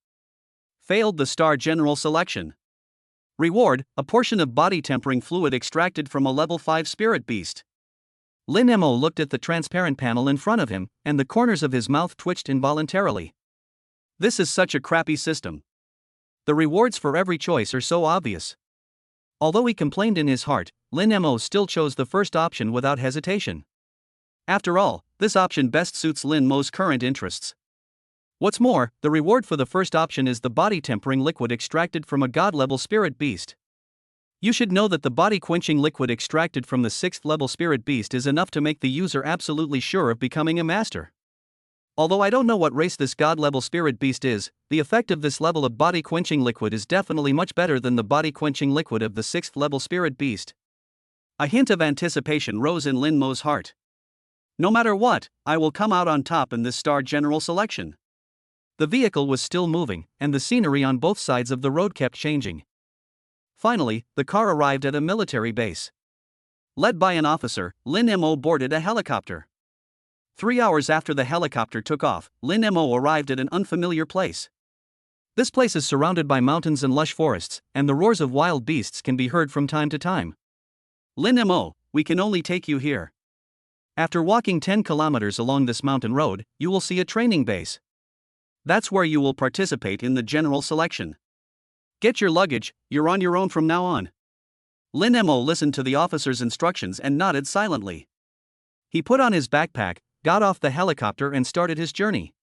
Failed the Star General selection. Reward, a portion of body tempering fluid extracted from a level 5 spirit beast." Lin Mo looked at the transparent panel in front of him, and the corners of his mouth twitched involuntarily. This is such a crappy system. The rewards for every choice are so obvious. Although he complained in his heart, Lin Mo still chose the first option without hesitation. After all, this option best suits Lin Mo's current interests. What's more, the reward for the first option is the body tempering liquid extracted from a god-level spirit beast. You should know that the body quenching liquid extracted from the 6th level spirit beast is enough to make the user absolutely sure of becoming a master. Although I don't know what race this god-level spirit beast is, the effect of this level of body quenching liquid is definitely much better than the body quenching liquid of the 6th level spirit beast. A hint of anticipation rose in Lin Mo's heart. No matter what, I will come out on top in this Star General selection. The vehicle was still moving, and the scenery on both sides of the road kept changing. Finally, the car arrived at a military base. Led by an officer, Lin Mo boarded a helicopter. 3 hours after the helicopter took off, Lin Mo arrived at an unfamiliar place. This place is surrounded by mountains and lush forests, and the roars of wild beasts can be heard from time to time. Lin Mo, we can only take you here. After walking 10 kilometers along this mountain road, you will see a training base. That's where you will participate in the general selection. Get your luggage, you're on your own from now on." Lin Mo listened to the officer's instructions and nodded silently. He put on his backpack, got off the helicopter and started his journey.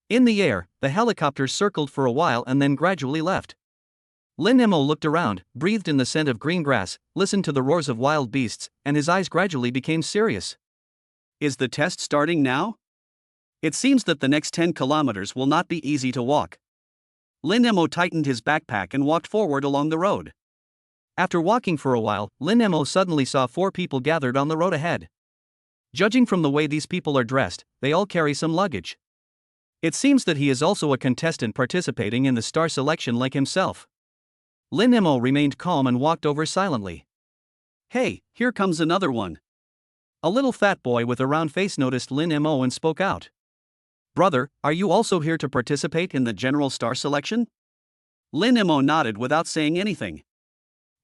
In the air, the helicopter circled for a while and then gradually left. Lin Mo looked around, breathed in the scent of green grass, listened to the roars of wild beasts, and his eyes gradually became serious. Is the test starting now? It seems that the next 10 kilometers will not be easy to walk. Lin Mo tightened his backpack and walked forward along the road. After walking for a while, Lin Mo suddenly saw 4 people gathered on the road ahead. Judging from the way these people are dressed, they all carry some luggage. It seems that he is also a contestant participating in the star selection like himself. Lin Mo remained calm and walked over silently. "Hey, here comes another one." A little fat boy with a round face noticed Lin Mo and spoke out. Brother, are you also here to participate in the general star selection? Lin Mo nodded without saying anything.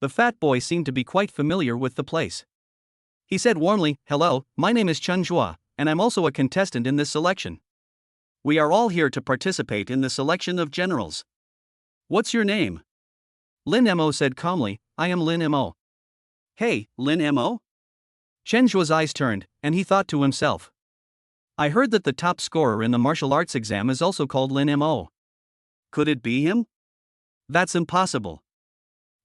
The fat boy seemed to be quite familiar with the place. He said warmly, "Hello, my name is Chen Zhua, and I'm also a contestant in this selection." We are all here to participate in the selection of generals. What's your name? Lin Mo said calmly, "I am Lin Mo." Hey, Lin Mo? Chen Zhua's eyes turned, and he thought to himself. I heard that the top scorer in the martial arts exam is also called Lin Mo. Could it be him? That's impossible.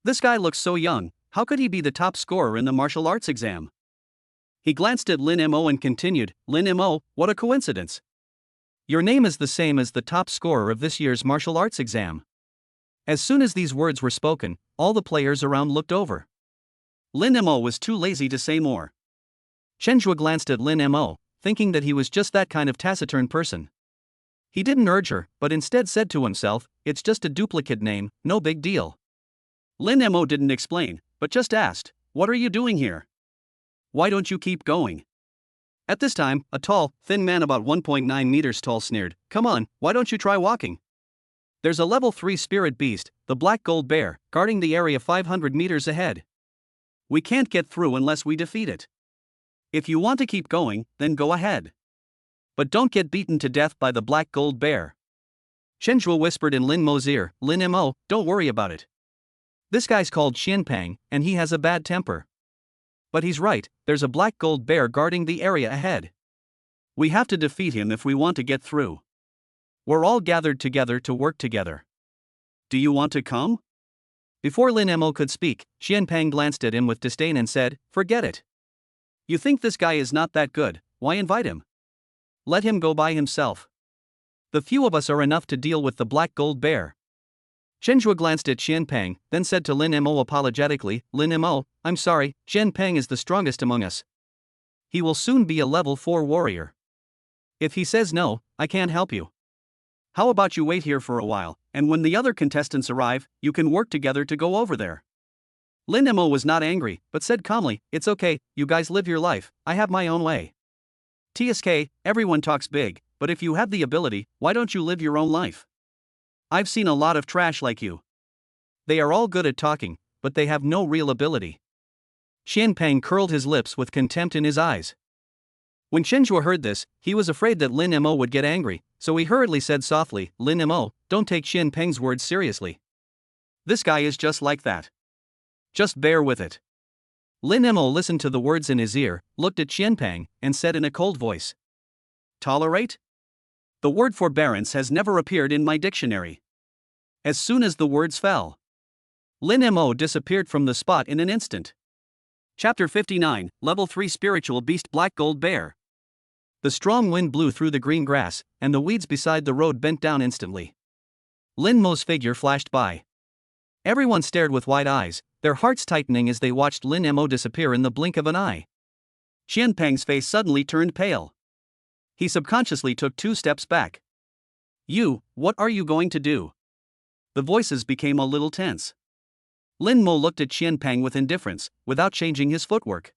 This guy looks so young, how could he be the top scorer in the martial arts exam? He glanced at Lin Mo and continued, Lin Mo, what a coincidence. Your name is the same as the top scorer of this year's martial arts exam. As soon as these words were spoken, all the players around looked over. Lin Mo was too lazy to say more. Chen Zhua glanced at Lin Mo, thinking that he was just that kind of taciturn person. He didn't urge her, but instead said to himself, it's just a duplicate name, no big deal. Lin Mo didn't explain, but just asked, what are you doing here? Why don't you keep going? At this time, a tall, thin man about 1.9 meters tall sneered, come on, why don't you try walking? There's a level 3 spirit beast, the black gold bear, guarding the area 500 meters ahead. We can't get through unless we defeat it. If you want to keep going, then go ahead. But don't get beaten to death by the black gold bear. Chen Zhua whispered in Lin Mo's ear, Lin Mo, don't worry about it. This guy's called Xianpeng, and he has a bad temper. But he's right, there's a black gold bear guarding the area ahead. We have to defeat him if we want to get through. We're all gathered together to work together. Do you want to come? Before Lin Mo could speak, Xianpeng glanced at him with disdain and said, forget it. You think this guy is not that good, why invite him? Let him go by himself. The few of us are enough to deal with the black gold bear. Chen Zhua glanced at Xianpeng, then said to Lin Mo apologetically, Lin Mo, I'm sorry, Xianpeng is the strongest among us. He will soon be a level 4 warrior. If he says no, I can't help you. How about you wait here for a while, and when the other contestants arrive, you can work together to go over there. Lin Mo was not angry, but said calmly, it's okay, you guys live your life, I have my own way. TSK, everyone talks big, but if you have the ability, why don't you live your own life? I've seen a lot of trash like you. They are all good at talking, but they have no real ability. Xianpeng curled his lips with contempt in his eyes. When Chen Zhua heard this, he was afraid that Lin Mo would get angry, so he hurriedly said softly, Lin Mo, don't take Xianpeng's words seriously. This guy is just like that. Just bear with it. Lin Mo listened to the words in his ear, looked at Xianpeng, and said in a cold voice. Tolerate? The word forbearance has never appeared in my dictionary. As soon as the words fell, Lin Mo disappeared from the spot in an instant. Chapter 59, Level 3 Spiritual Beast Black Gold Bear. The strong wind blew through the green grass, and the weeds beside the road bent down instantly. Lin Mo's figure flashed by. Everyone stared with wide eyes, their hearts tightening as they watched Lin Mo disappear in the blink of an eye. Xianpeng's face suddenly turned pale. He subconsciously took 2 steps back. You, what are you going to do? The voices became a little tense. Lin Mo looked at Xianpeng with indifference, without changing his footwork.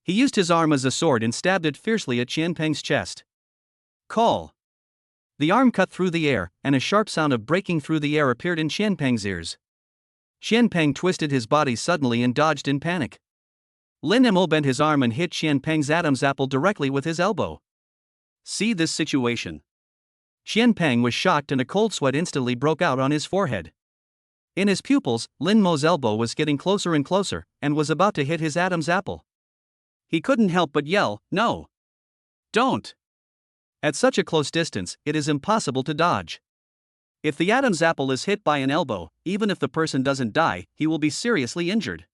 He used his arm as a sword and stabbed it fiercely at Xianpeng's chest. Call. The arm cut through the air, and a sharp sound of breaking through the air appeared in Xianpeng's ears. Xianpeng twisted his body suddenly and dodged in panic. Lin Mo bent his arm and hit Xianpeng's Adam's apple directly with his elbow. See this situation. Xianpeng was shocked and a cold sweat instantly broke out on his forehead. In his pupils, Lin Mo's elbow was getting closer and closer, and was about to hit his Adam's apple. He couldn't help but yell, no! Don't! At such a close distance, it is impossible to dodge. If the Adam's apple is hit by an elbow, even if the person doesn't die, he will be seriously injured.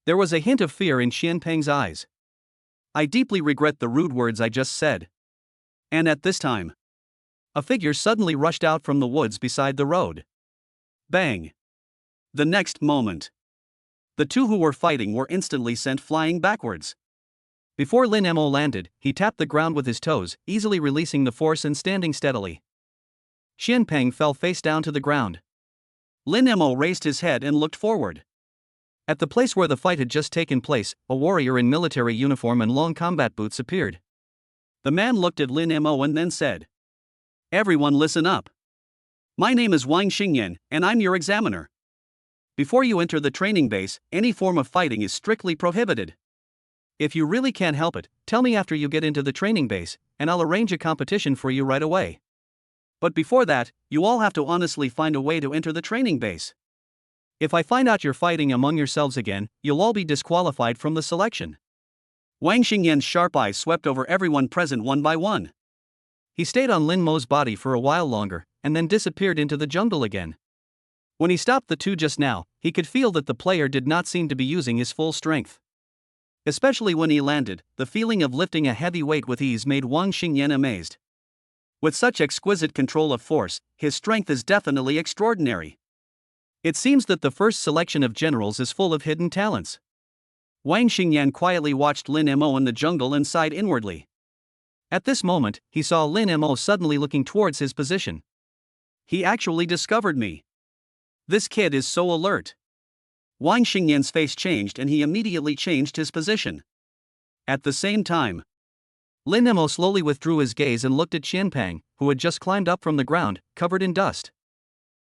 There was a hint of fear in Xianpeng's eyes. I deeply regret the rude words I just said. And at this time, a figure suddenly rushed out from the woods beside the road. Bang! The next moment, the two who were fighting were instantly sent flying backwards. Before Lin Mo landed, he tapped the ground with his toes, easily releasing the force and standing steadily. Xianpeng fell face down to the ground. Lin Mo raised his head and looked forward. At the place where the fight had just taken place, a warrior in military uniform and long combat boots appeared. The man looked at Lin Mo and then said, "Everyone listen up. My name is Wang Xingyan, and I'm your examiner. Before you enter the training base, any form of fighting is strictly prohibited. If you really can't help it, tell me after you get into the training base, and I'll arrange a competition for you right away. But before that, you all have to honestly find a way to enter the training base. If I find out you're fighting among yourselves again, you'll all be disqualified from the selection." Wang Xingyan's sharp eyes swept over everyone present one by one. He stayed on Lin Mo's body for a while longer, and then disappeared into the jungle again. When he stopped the two just now, he could feel that the player did not seem to be using his full strength. Especially when he landed, the feeling of lifting a heavy weight with ease made Wang Xingyan amazed. With such exquisite control of force, his strength is definitely extraordinary. It seems that the first selection of generals is full of hidden talents. Wang Xingyan quietly watched Lin Mo in the jungle and sighed inwardly. At this moment, he saw Lin Mo suddenly looking towards his position. He actually discovered me. This kid is so alert. Wang Xingyan's face changed and he immediately changed his position. At the same time, Lin Mo slowly withdrew his gaze and looked at Xianpeng, who had just climbed up from the ground, covered in dust.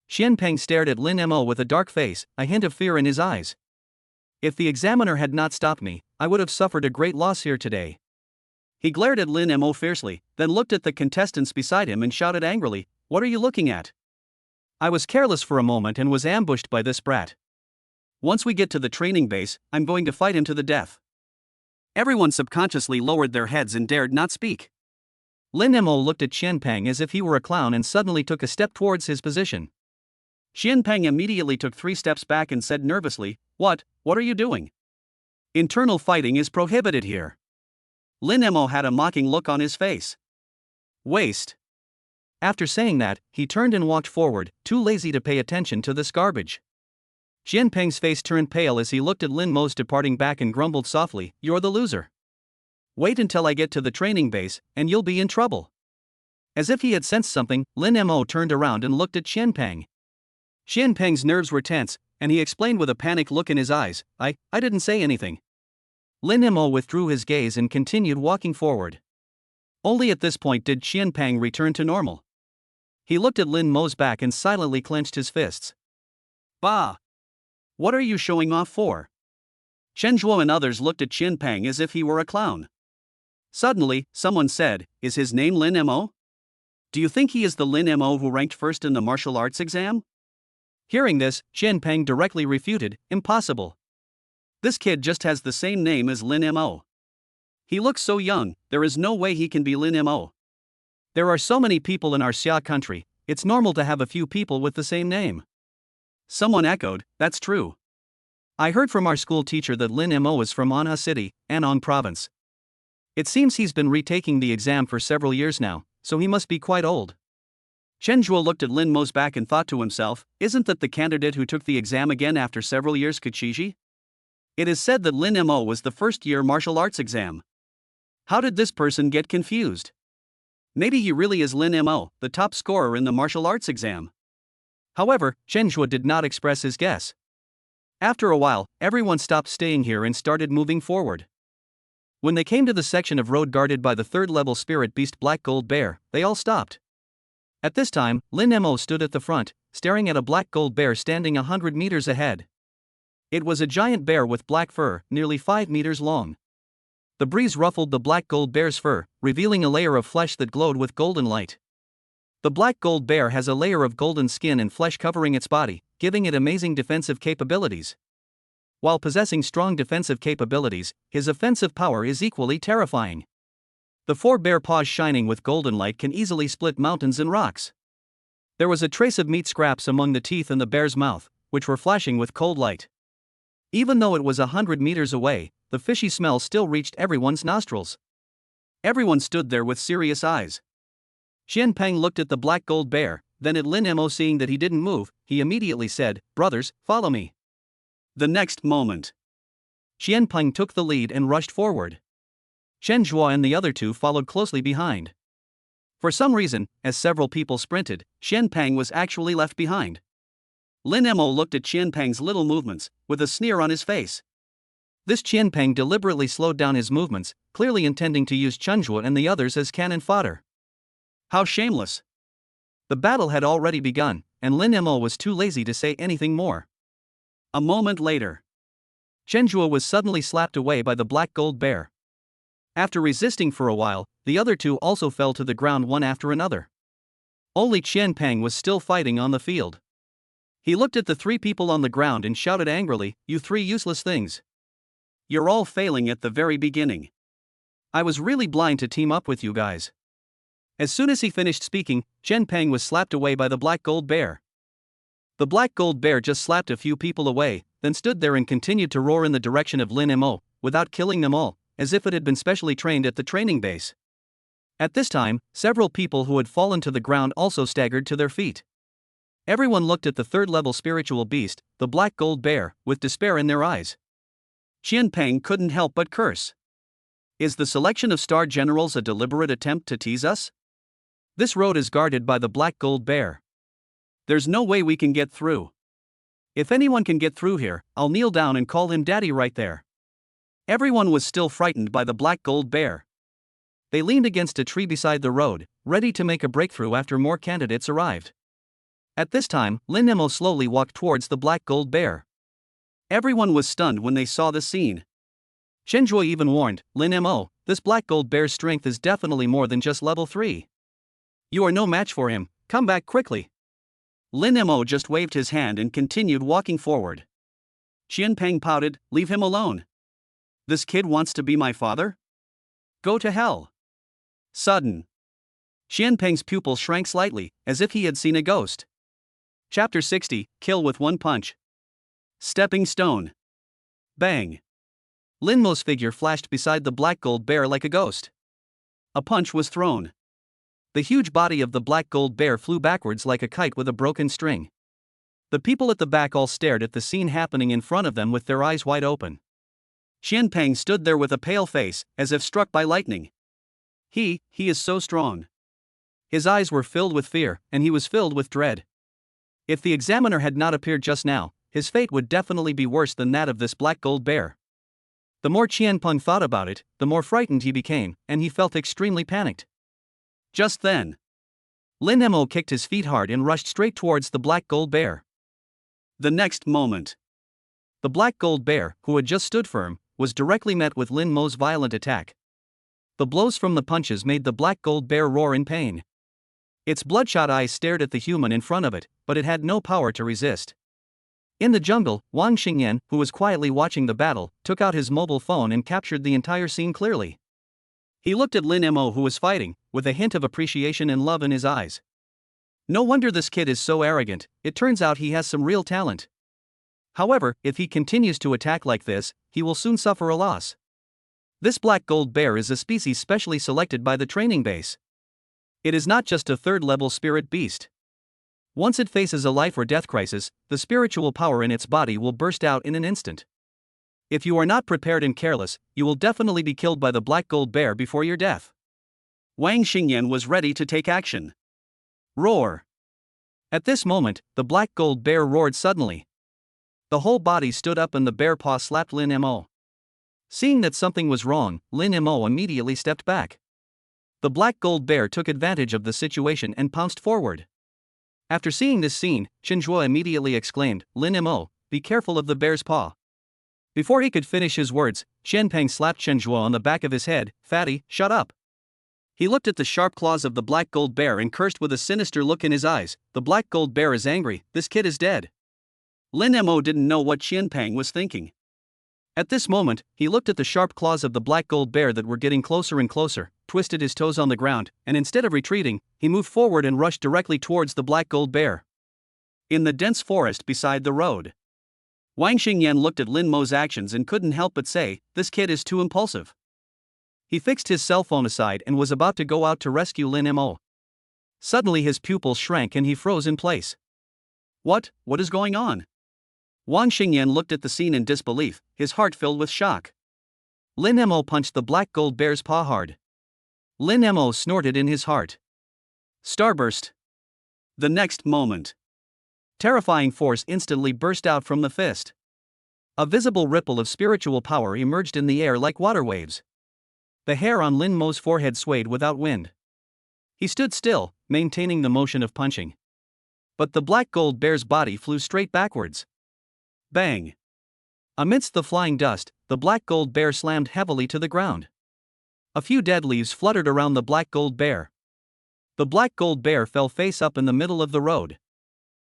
Xianpeng stared at Lin Mo with a dark face, a hint of fear in his eyes. If the examiner had not stopped me, I would have suffered a great loss here today. He glared at Lin Mo fiercely, then looked at the contestants beside him and shouted angrily, "What are you looking at? I was careless for a moment and was ambushed by this brat. Once we get to the training base, I'm going to fight him to the death." Everyone subconsciously lowered their heads and dared not speak. Lin Mo looked at Xianpeng as if he were a clown and suddenly took a step towards his position. Xianpeng immediately took 3 steps back and said nervously, What are you doing? Internal fighting is prohibited here." Lin Mo had a mocking look on his face. "Waste." After saying that, he turned and walked forward, too lazy to pay attention to this garbage. Xianpeng's face turned pale as he looked at Lin Mo's departing back and grumbled softly, "You're the loser. Wait until I get to the training base, and you'll be in trouble." As if he had sensed something, Lin Mo turned around and looked at Xianpeng. Xianpeng's nerves were tense, and he explained with a panicked look in his eyes, I didn't say anything." Lin Mo withdrew his gaze and continued walking forward. Only at this point did Xianpeng return to normal. He looked at Lin Mo's back and silently clenched his fists. "Bah! What are you showing off for?" Chen Zhuo and others looked at Xianpeng as if he were a clown. Suddenly, someone said, "Is his name Lin Mo? Do you think he is the Lin Mo who ranked first in the martial arts exam?" Hearing this, Xianpeng directly refuted, "Impossible. This kid just has the same name as Lin Mo. He looks so young, there is no way he can be Lin Mo. There are so many people in our Xia country, it's normal to have a few people with the same name." Someone echoed, "That's true. I heard from our school teacher that Lin Mo is from Anha City, Anong Province. It seems he's been retaking the exam for several years now, so he must be quite old." Chen Zhuo looked at Lin Mo's back and thought to himself, "Isn't that the candidate who took the exam again after several years Kichiji? It is said that Lin Mo was the first-year martial arts exam. How did this person get confused? Maybe he really is Lin Mo, the top scorer in the martial arts exam." However, Chen Zhuo did not express his guess. After a while, everyone stopped staying here and started moving forward. When they came to the section of road guarded by the third-level spirit beast Black Gold Bear, they all stopped. At this time, Lin Mo stood at the front, staring at a black gold bear standing 100 meters ahead. It was a giant bear with black fur, nearly 5 meters long. The breeze ruffled the black gold bear's fur, revealing a layer of flesh that glowed with golden light. The black gold bear has a layer of golden skin and flesh covering its body, giving it amazing defensive capabilities. While possessing strong defensive capabilities, his offensive power is equally terrifying. The 4 bare paws shining with golden light can easily split mountains and rocks. There was a trace of meat scraps among the teeth in the bear's mouth, which were flashing with cold light. Even though it was 100 meters away, the fishy smell still reached everyone's nostrils. Everyone stood there with serious eyes. Xianpeng looked at the black gold bear, then at Lin Mo. Seeing that he didn't move, he immediately said, "Brothers, follow me." The next moment, Xianpeng took the lead and rushed forward. Chen Zhuo and the other two followed closely behind. For some reason, as several people sprinted, Xianpeng was actually left behind. Lin Mo looked at Qianpeng's little movements, with a sneer on his face. This Qianpeng deliberately slowed down his movements, clearly intending to use Chunjue and the others as cannon fodder. How shameless! The battle had already begun, and Lin Mo was too lazy to say anything more. A moment later, Chunjue was suddenly slapped away by the black gold bear. After resisting for a while, the other two also fell to the ground one after another. Only Qianpeng was still fighting on the field. He looked at the three people on the ground and shouted angrily, "You three useless things. You're all failing at the very beginning. I was really blind to team up with you guys." As soon as he finished speaking, Qianpeng was slapped away by the black gold bear. The black gold bear just slapped a few people away, then stood there and continued to roar in the direction of Lin Mo, without killing them all, as if it had been specially trained at the training base. At this time, several people who had fallen to the ground also staggered to their feet. Everyone looked at the third-level spiritual beast, the black gold bear, with despair in their eyes. Qianpeng couldn't help but curse. Is the selection of star generals a deliberate attempt to tease us? This road is guarded by the black gold bear. There's no way we can get through. If anyone can get through here, I'll kneel down and call him daddy right there. Everyone was still frightened by the black gold bear. They leaned against a tree beside the road, ready to make a breakthrough after more candidates arrived. At this time, Lin Mo slowly walked towards the black gold bear. Everyone was stunned when they saw the scene. Chunjue even warned, "Lin Mo, this black gold bear's strength is definitely more than just level 3. You are no match for him, come back quickly." Lin Mo just waved his hand and continued walking forward. Qianpeng pouted, "Leave him alone. This kid wants to be my father? Go to hell." Sudden. Qianpeng's pupil shrank slightly, as if he had seen a ghost. Chapter 60, Kill with One Punch. Stepping Stone. Bang. Lin Mo's figure flashed beside the black gold bear like a ghost. A punch was thrown. The huge body of the black gold bear flew backwards like a kite with a broken string. The people at the back all stared at the scene happening in front of them with their eyes wide open. Qianpeng stood there with a pale face, as if struck by lightning. He is so strong. His eyes were filled with fear, and he was filled with dread. If the examiner had not appeared just now, his fate would definitely be worse than that of this black gold bear. The more Qianpeng thought about it, the more frightened he became, and he felt extremely panicked. Just then, Lin Mo kicked his feet hard and rushed straight towards the black gold bear. The next moment, the black gold bear, who had just stood firm, was directly met with Lin Mo's violent attack. The blows from the punches made the black gold bear roar in pain. Its bloodshot eyes stared at the human in front of it, but it had no power to resist. In the jungle, Wang Xingyan, who was quietly watching the battle, took out his mobile phone and captured the entire scene clearly. He looked at Lin Mo, who was fighting, with a hint of appreciation and love in his eyes. No wonder this kid is so arrogant, it turns out he has some real talent. However, if he continues to attack like this, he will soon suffer a loss. This black gold bear is a species specially selected by the training base. It is not just a third-level spirit beast. Once it faces a life or death crisis, the spiritual power in its body will burst out in an instant. If you are not prepared and careless, you will definitely be killed by the black gold bear before your death. Wang Xingyan was ready to take action. Roar. At this moment, the black gold bear roared suddenly. The whole body stood up and the bear paw slapped Lin Mo. Seeing that something was wrong, Lin Mo immediately stepped back. The black gold bear took advantage of the situation and pounced forward. After seeing this scene, Chunjue immediately exclaimed, "Lin Mo, be careful of the bear's paw." Before he could finish his words, Qianpeng slapped Chunjue on the back of his head, "Fatty, shut up." He looked at the sharp claws of the black gold bear and cursed with a sinister look in his eyes, "The black gold bear is angry, this kid is dead." Lin Mo didn't know what Qianpeng was thinking. At this moment, he looked at the sharp claws of the black gold bear that were getting closer and closer, twisted his toes on the ground, and instead of retreating, he moved forward and rushed directly towards the black gold bear. In the dense forest beside the road, Wang Xingyan looked at Lin Mo's actions and couldn't help but say, "This kid is too impulsive." He fixed his cell phone aside and was about to go out to rescue Lin Mo. Suddenly his pupils shrank and he froze in place. What is going on? Wang Xingyan looked at the scene in disbelief, his heart filled with shock. Lin Mo punched the black gold bear's paw hard. Lin Mo snorted in his heart. Starburst. The next moment, Terrifying force instantly burst out from the fist. A visible ripple of spiritual power emerged in the air like water waves. The hair on Lin Mo's forehead swayed without wind. He stood still, maintaining the motion of punching. But the black gold bear's body flew straight backwards. Bang! Amidst the flying dust, the black gold bear slammed heavily to the ground. A few dead leaves fluttered around the black gold bear. The black gold bear fell face up in the middle of the road.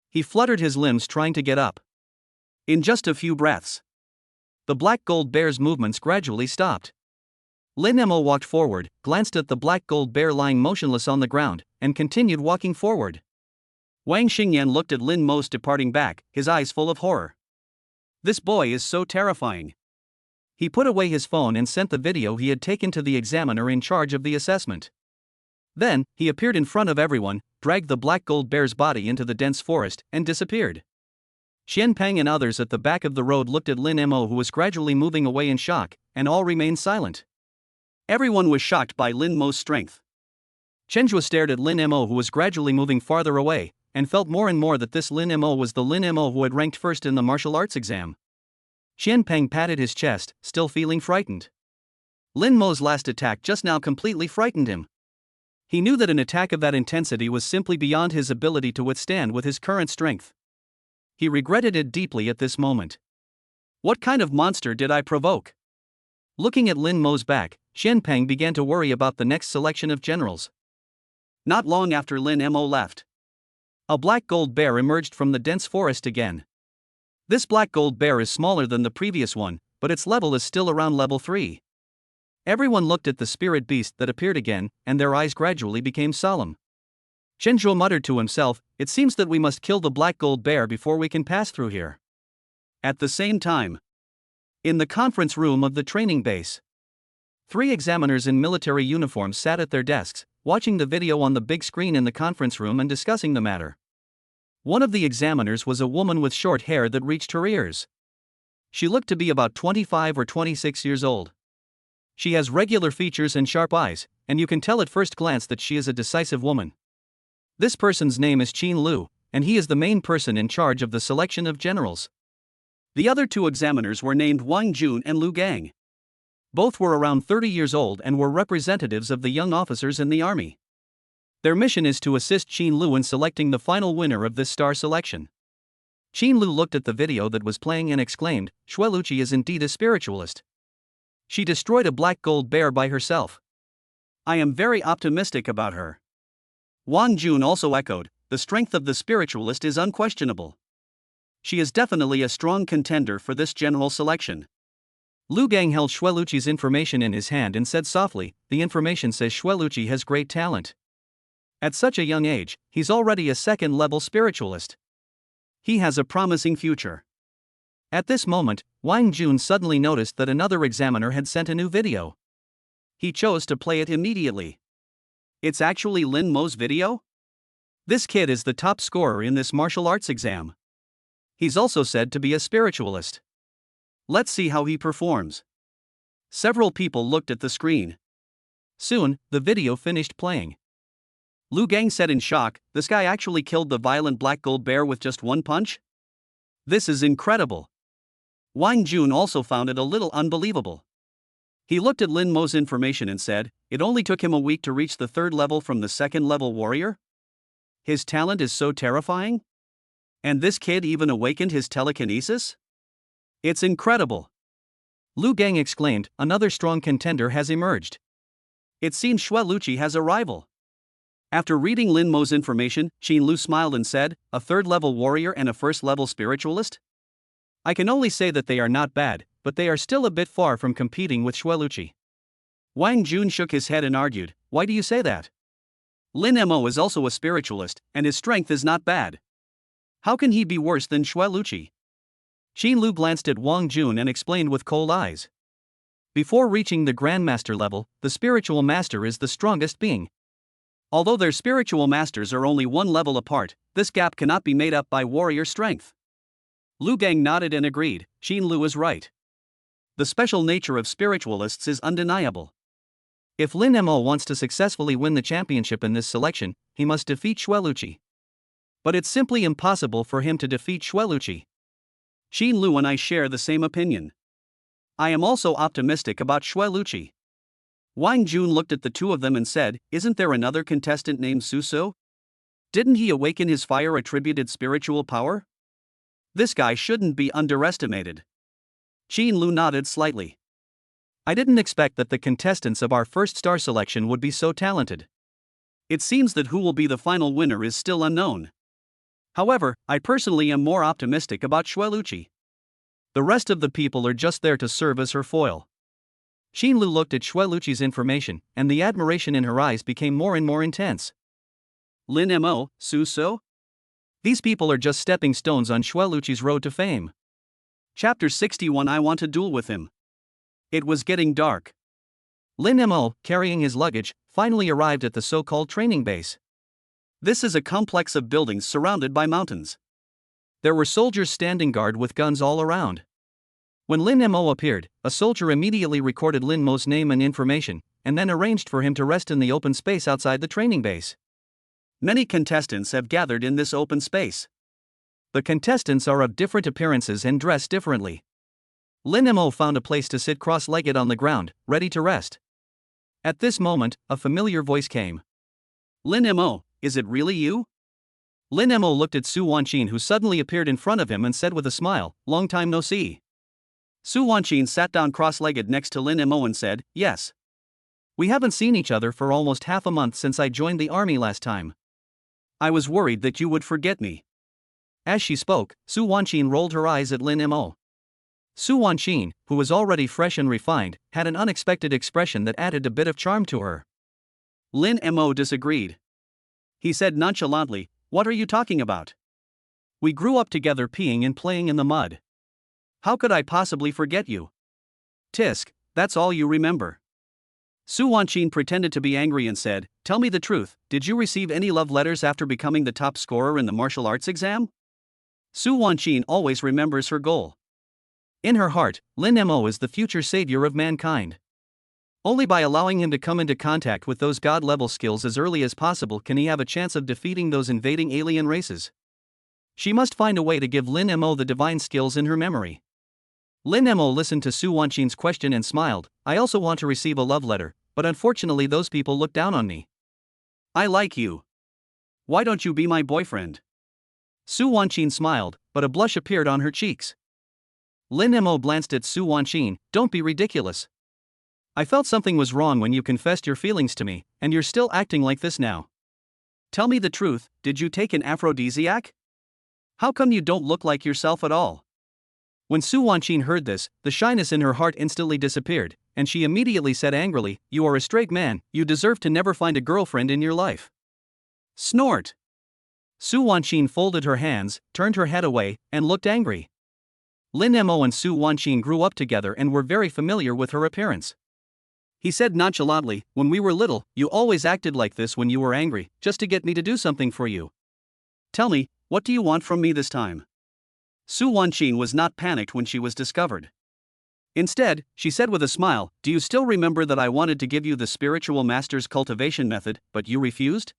He fluttered his limbs trying to get up. In just a few breaths, the black gold bear's movements gradually stopped. Lin Mo walked forward, glanced at the black gold bear lying motionless on the ground, and continued walking forward. Wang Xingyan looked at Lin Mo's departing back, his eyes full of horror. This boy is so terrifying. He put away his phone and sent the video he had taken to the examiner in charge of the assessment. Then, he appeared in front of everyone, dragged the black gold bear's body into the dense forest, and disappeared. Xian Peng and others at the back of the road looked at Lin Mo, who was gradually moving away in shock, and all remained silent. Everyone was shocked by Lin Mo's strength. Chen Zhuo stared at Lin Mo, who was gradually moving farther away, and felt more and more that this Lin Mo was the Lin Mo who had ranked first in the martial arts exam. Xian Peng patted his chest, still feeling frightened. Lin Mo's last attack just now completely frightened him. He knew that an attack of that intensity was simply beyond his ability to withstand with his current strength. He regretted it deeply at this moment. What kind of monster did I provoke? Looking at Lin Mo's back, Xian Peng began to worry about the next selection of generals. Not long after Lin Mo left, a black gold bear emerged from the dense forest again. This black gold bear is smaller than the previous one, but its level is still around level 3. Everyone looked at the spirit beast that appeared again, and their eyes gradually became solemn. Chen Zhuo muttered to himself, "It seems that we must kill the black gold bear before we can pass through here." At the same time, in the conference room of the training base, 3 examiners in military uniforms sat at their desks, watching the video on the big screen in the conference room and discussing the matter. One of the examiners was a woman with short hair that reached her ears. She looked to be about 25 or 26 years old. She has regular features and sharp eyes, and you can tell at first glance that she is a decisive woman. This person's name is Qin Lu, and he is the main person in charge of the selection of generals. The other 2 examiners were named Wang Jun and Lu Gang. Both were around 30 years old and were representatives of the young officers in the army. Their mission is to assist Qin Lu in selecting the final winner of this star selection. Qin Lu looked at the video that was playing and exclaimed, "Xueluqi is indeed a spiritualist. She destroyed a black gold bear by herself. I am very optimistic about her." Wang Jun also echoed, "The strength of the spiritualist is unquestionable. She is definitely a strong contender for this general selection." Lu Gang held Xueluqi's information in his hand and said softly, "The information says Xueluqi has great talent. At such a young age, he's already a second-level spiritualist. He has a promising future." At this moment, Wang Jun suddenly noticed that another examiner had sent a new video. He chose to play it immediately. It's actually Lin Mo's video? This kid is the top scorer in this martial arts exam. He's also said to be a spiritualist. Let's see how he performs. Several people looked at the screen. Soon, the video finished playing. Lu Gang said in shock, "This guy actually killed the violent black gold bear with just one punch? This is incredible." Wang Jun also found it a little unbelievable. He looked at Lin Mo's information and said, "It only took him a week to reach the 3rd level from the 2nd level warrior? His talent is so terrifying? And this kid even awakened his telekinesis? It's incredible." Lu Gang exclaimed, "Another strong contender has emerged. It seems Xueluqi has a rival." After reading Lin Mo's information, Qin Lu smiled and said, "A 3rd-level warrior and a 1st-level spiritualist? I can only say that they are not bad, but they are still a bit far from competing with Xueluqi." Wang Jun shook his head and argued, "Why do you say that? Lin Mo is also a spiritualist, and his strength is not bad. How can he be worse than Xueluqi?" Qin Lu glanced at Wang Jun and explained with cold eyes. Before reaching the Grandmaster level, the spiritual master is the strongest being. Although their spiritual masters are only one level apart, this gap cannot be made up by warrior strength. Lu Gang nodded and agreed, Qin Lu is right. The special nature of spiritualists is undeniable. If Lin Mo wants to successfully win the championship in this selection, he must defeat Xueluqi. but it's simply impossible for him to defeat Xueluchi. Xin Lu and I share the same opinion. I am also optimistic about Xueluchi. Wang Jun looked at the two of them and said, isn't there another contestant named Suso? Didn't he awaken his fire-attributed spiritual power? This guy shouldn't be underestimated. Xin Lu nodded slightly. I didn't expect that the contestants of our first star selection would be so talented. It seems that who will be the final winner is still unknown. However, I personally am more optimistic about Xueluchi. The rest of the people are just there to serve as her foil. Xin Lu looked at Xueluchi's information, and the admiration in her eyes became more and more intense. Lin Mo, Suso? These people are just stepping stones on Xueluchi's road to fame. Chapter 61. I want to duel with him. It was getting dark. Lin Mo, carrying his luggage, finally arrived at the so-called training base. This is a complex of buildings surrounded by mountains. There were soldiers standing guard with guns all around. When Lin Mo appeared, a soldier immediately recorded Lin Mo's name and information, and then arranged for him to rest in the open space outside the training base. Many contestants have gathered in this open space. The contestants are of different appearances and dress differently. Lin Mo found a place to sit cross-legged on the ground, ready to rest. At this moment, a familiar voice came. Lin Mo, is it really you? Lin Mo looked at Su Wanqin, who suddenly appeared in front of him, and said with a smile, "Long time no see." Su Wanqin sat down cross-legged next to Lin Mo and said, "Yes. We haven't seen each other for almost half a month since I joined the army last time. I was worried that you would forget me." As she spoke, Su Wanqin rolled her eyes at Lin Mo. Su Wanqin, who was already fresh and refined, had an unexpected expression that added a bit of charm to her. Lin Mo disagreed. He said nonchalantly, "What are you talking about? We grew up together peeing and playing in the mud. How could I possibly forget you? Tisk, that's all you remember." Su Wanqin pretended to be angry and said, "Tell me the truth, did you receive any love letters after becoming the top scorer in the martial arts exam?" Su Wanqin always remembers her goal. In her heart, Lin Mo is the future savior of mankind. Only by allowing him to come into contact with those god-level skills as early as possible can he have a chance of defeating those invading alien races. She must find a way to give Lin Mo the divine skills in her memory. Lin Mo listened to Su Wanqin's question and smiled. "I also want to receive a love letter, but unfortunately those people look down on me." "I like you. Why don't you be my boyfriend?" Su Wanqin smiled, but a blush appeared on her cheeks. Lin Mo glanced at Su Wanqin. "Don't be ridiculous. I felt something was wrong when you confessed your feelings to me, and you're still acting like this now. Tell me the truth, did you take an aphrodisiac? How come you don't look like yourself at all?" When Su Wanqin heard this, the shyness in her heart instantly disappeared, and she immediately said angrily, "You are a straight man, you deserve to never find a girlfriend in your life." Snort. Su Wanqin folded her hands, turned her head away, and looked angry. Lin Mo and Su Wanqin grew up together and were very familiar with her appearance. He said nonchalantly, "When we were little, you always acted like this when you were angry, just to get me to do something for you. Tell me, what do you want from me this time?" Su Wanqin was not panicked when she was discovered. Instead, she said with a smile, "Do you still remember that I wanted to give you the spiritual master's cultivation method, but you refused?"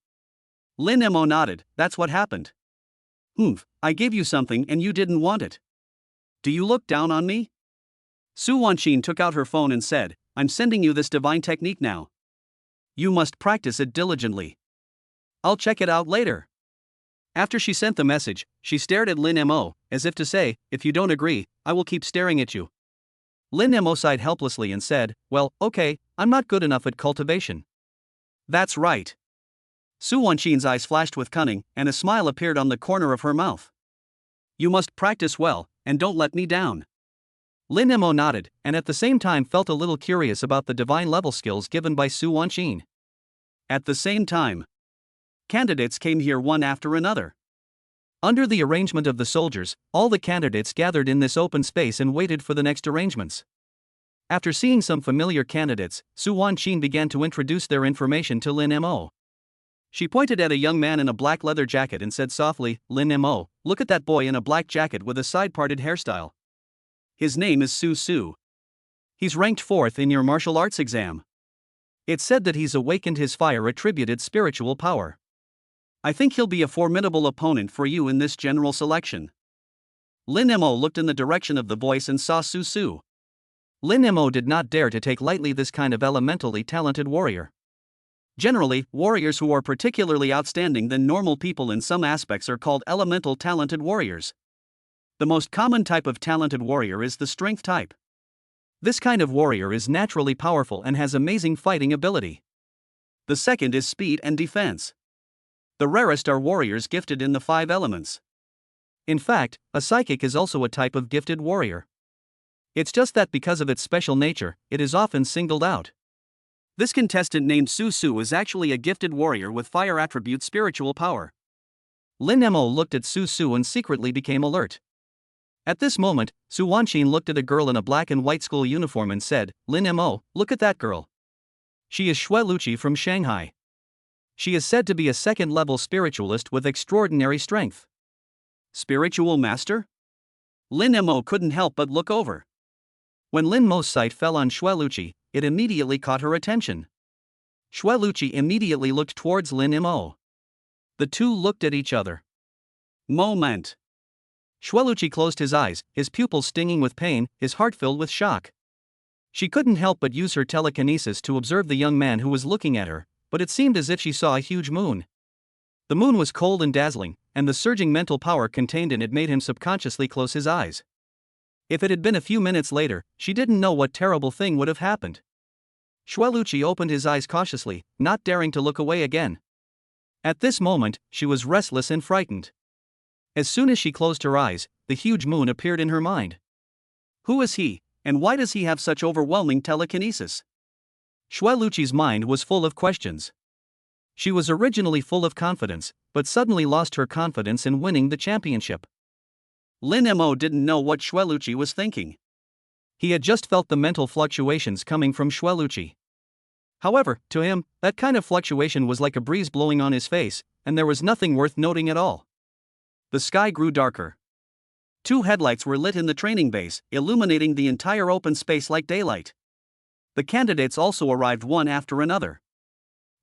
Lin Mo nodded. "That's what happened." "Humph, I gave you something and you didn't want it. Do you look down on me?" Su Wanqin took out her phone and said, "I'm sending you this divine technique now. You must practice it diligently. I'll check it out later." After she sent the message, she stared at Lin Mo, as if to say, "If you don't agree, I will keep staring at you." Lin Mo sighed helplessly and said, "Well, okay, I'm not good enough at cultivation." "That's right." Su Wanqin's eyes flashed with cunning, and a smile appeared on the corner of her mouth. "You must practice well, and don't let me down." Lin Mo nodded, and at the same time felt a little curious about the divine level skills given by Su Wanqin. At the same time, candidates came here one after another. Under the arrangement of the soldiers, all the candidates gathered in this open space and waited for the next arrangements. After seeing some familiar candidates, Su Wanqin began to introduce their information to Lin Mo. She pointed at a young man in a black leather jacket and said softly, "Lin Mo, look at that boy in a black jacket with a side-parted hairstyle. His name is Su Su. He's ranked 4th in your martial arts exam. It's said that he's awakened his fire-attributed spiritual power. I think he'll be a formidable opponent for you in this general selection. Lin Mo looked in the direction of the voice and saw Su Su. Lin Mo did not dare to take lightly this kind of elementally talented warrior. Generally, warriors who are particularly outstanding than normal people in some aspects are called elemental talented warriors. The most common type of talented warrior is the strength type. This kind of warrior is naturally powerful and has amazing fighting ability. The second is speed and defense. The rarest are warriors gifted in the 5 elements. In fact, a psychic is also a type of gifted warrior. It's just that because of its special nature, it is often singled out. This contestant named Su Su is actually a gifted warrior with fire attribute spiritual power. Lin Mo looked at Su Su and secretly became alert. At this moment, Su Wanqin looked at a girl in a black and white school uniform and said, "Lin Mo, look at that girl. She is Xue Luqi from Shanghai. She is said to be a second-level spiritualist with extraordinary strength." Spiritual master? Lin Mo couldn't help but look over. When Lin Mo's sight fell on Xue Luqi, it immediately caught her attention. Xue Luqi immediately looked towards Lin Mo. The two looked at each other. Moment. Xue Luqi closed his eyes, his pupils stinging with pain, his heart filled with shock. She couldn't help but use her telekinesis to observe the young man who was looking at her, but it seemed as if she saw a huge moon. The moon was cold and dazzling, and the surging mental power contained in it made him subconsciously close his eyes. If it had been a few minutes later, she didn't know what terrible thing would have happened. Xue Luqi opened his eyes cautiously, not daring to look away again. At this moment, she was restless and frightened. As soon as she closed her eyes, the huge moon appeared in her mind. Who is he, and why does he have such overwhelming telekinesis? Xue Luqi's mind was full of questions. She was originally full of confidence, but suddenly lost her confidence in winning the championship. Lin Mo didn't know what Xue Luqi was thinking. He had just felt the mental fluctuations coming from Xue Luqi. However, to him, that kind of fluctuation was like a breeze blowing on his face, and there was nothing worth noting at all. The sky grew darker. 2 headlights were lit in the training base, illuminating the entire open space like daylight. The candidates also arrived one after another.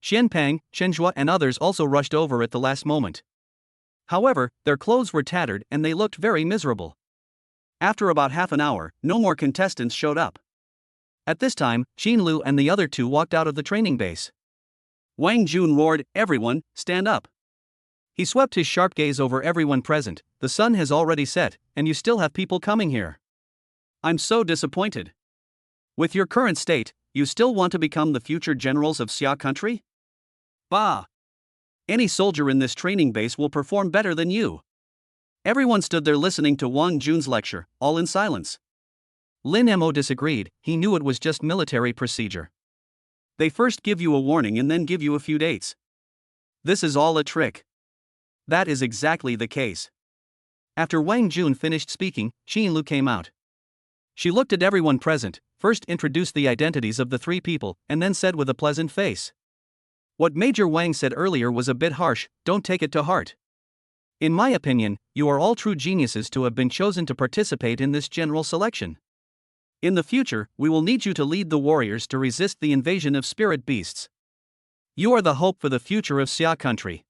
Xianpeng, Zhua, and others also rushed over at the last moment. However, their clothes were tattered and they looked very miserable. After about half an hour, no more contestants showed up. At this time, Xin Lu and the other 2 walked out of the training base. Wang Jun roared, "Everyone, stand up." He swept his sharp gaze over everyone present. "The sun has already set, and you still have people coming here. I'm so disappointed. With your current state, you still want to become the future generals of Xia country? Bah! Any soldier in this training base will perform better than you." Everyone stood there listening to Wang Jun's lecture, all in silence. Lin Mo disagreed. He knew it was just military procedure. They first give you a warning and then give you a few dates. This is all a trick. That is exactly the case. After Wang Jun finished speaking, Xin Lu came out. She looked at everyone present, first introduced the identities of the 3 people, and then said with a pleasant face, "What Major Wang said earlier was a bit harsh, don't take it to heart. In my opinion, you are all true geniuses to have been chosen to participate in this general selection. In the future, we will need you to lead the warriors to resist the invasion of spirit beasts. You are the hope for the future of Xia country.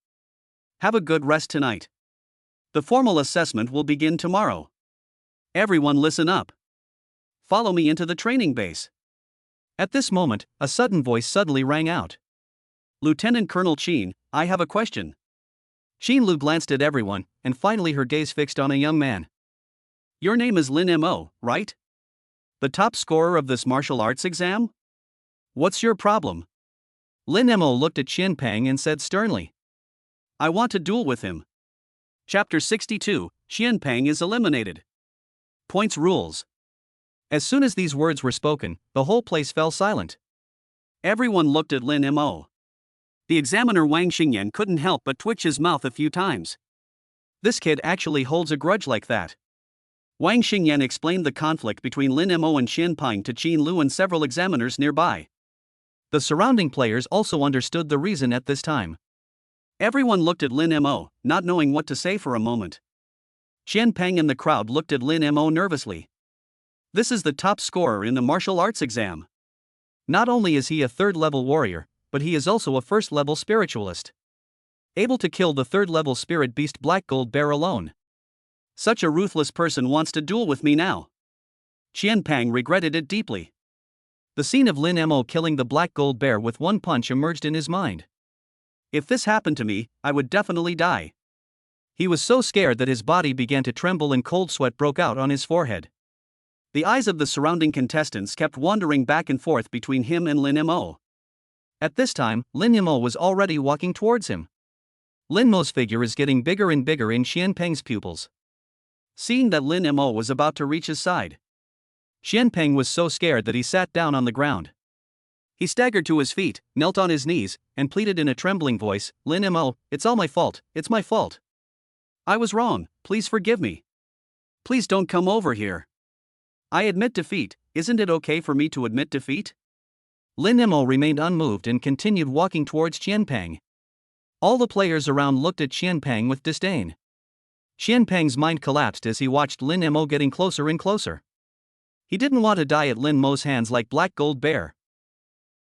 Have a good rest tonight. The formal assessment will begin tomorrow. Everyone listen up. Follow me into the training base." At this moment, a sudden voice suddenly rang out. "Lieutenant Colonel Qin, I have a question." Xin Lu glanced at everyone, and finally her gaze fixed on a young man. "Your name is Lin Mo, right? The top scorer of this martial arts exam? What's your problem?" Lin Mo looked at Xianpeng and said sternly, "I want to duel with him." Chapter 62, Xianpeng is eliminated. Points rules. As soon as these words were spoken, the whole place fell silent. Everyone looked at Lin Mo. The examiner Wang Xingyan couldn't help but twitch his mouth a few times. This kid actually holds a grudge like that. Wang Xingyan explained the conflict between Lin Mo and Xianpeng to Qin Lu and several examiners nearby. The surrounding players also understood the reason at this time. Everyone looked at Lin Mo, not knowing what to say for a moment. Xianpeng and the crowd looked at Lin Mo nervously. This is the top scorer in the martial arts exam. Not only is he a 3rd-level warrior, but he is also a 1st-level spiritualist. able to kill the third-level spirit beast Black Gold Bear alone. Such a ruthless person wants to duel with me now. Qianpeng regretted it deeply. The scene of Lin Mo killing the Black Gold Bear with one punch emerged in his mind. If this happened to me, I would definitely die. He was so scared that his body began to tremble and cold sweat broke out on his forehead. The eyes of the surrounding contestants kept wandering back and forth between him and Lin Mo. At this time, Lin Mo was already walking towards him. Lin Mo's figure is getting bigger and bigger in Qianpeng's pupils. Seeing that Lin Mo was about to reach his side, Qianpeng was so scared that he sat down on the ground. He staggered to his feet, knelt on his knees, and pleaded in a trembling voice, "Lin Mo, it's all my fault, it's my fault. I was wrong, please forgive me. Please don't come over here. I admit defeat, isn't it okay for me to admit defeat?" Lin Mo remained unmoved and continued walking towards Qianpeng. All the players around looked at Qianpeng with disdain. Qianpeng's mind collapsed as he watched Lin Mo getting closer and closer. He didn't want to die at Lin Mo's hands like Black Gold Bear.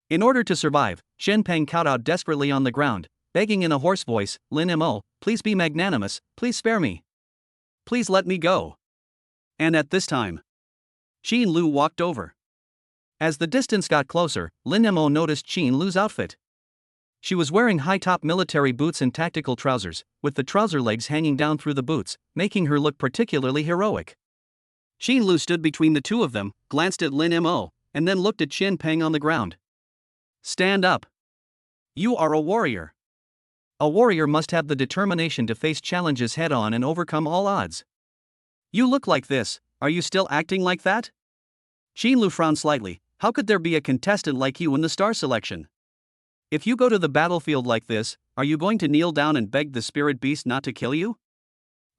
In order to survive, Qianpeng cowed out desperately on the ground, begging in a hoarse voice, "Lin Mo, please be magnanimous, please spare me. Please let me go." And at this time, Qin Lu walked over. As the distance got closer, Lin Mo noticed Qin Lu's outfit. She was wearing high-top military boots and tactical trousers, with the trouser legs hanging down through the boots, making her look particularly heroic. Qin Lu stood between the two of them, glanced at Lin Mo, and then looked at Qianpeng on the ground. "Stand up. You are a warrior." A warrior must have the determination to face challenges head-on and overcome all odds. "You look like this, are you still acting like that?" Qin Lu frowned slightly. "How could there be a contestant like you in the star selection? If you go to the battlefield like this, are you going to kneel down and beg the spirit beast not to kill you?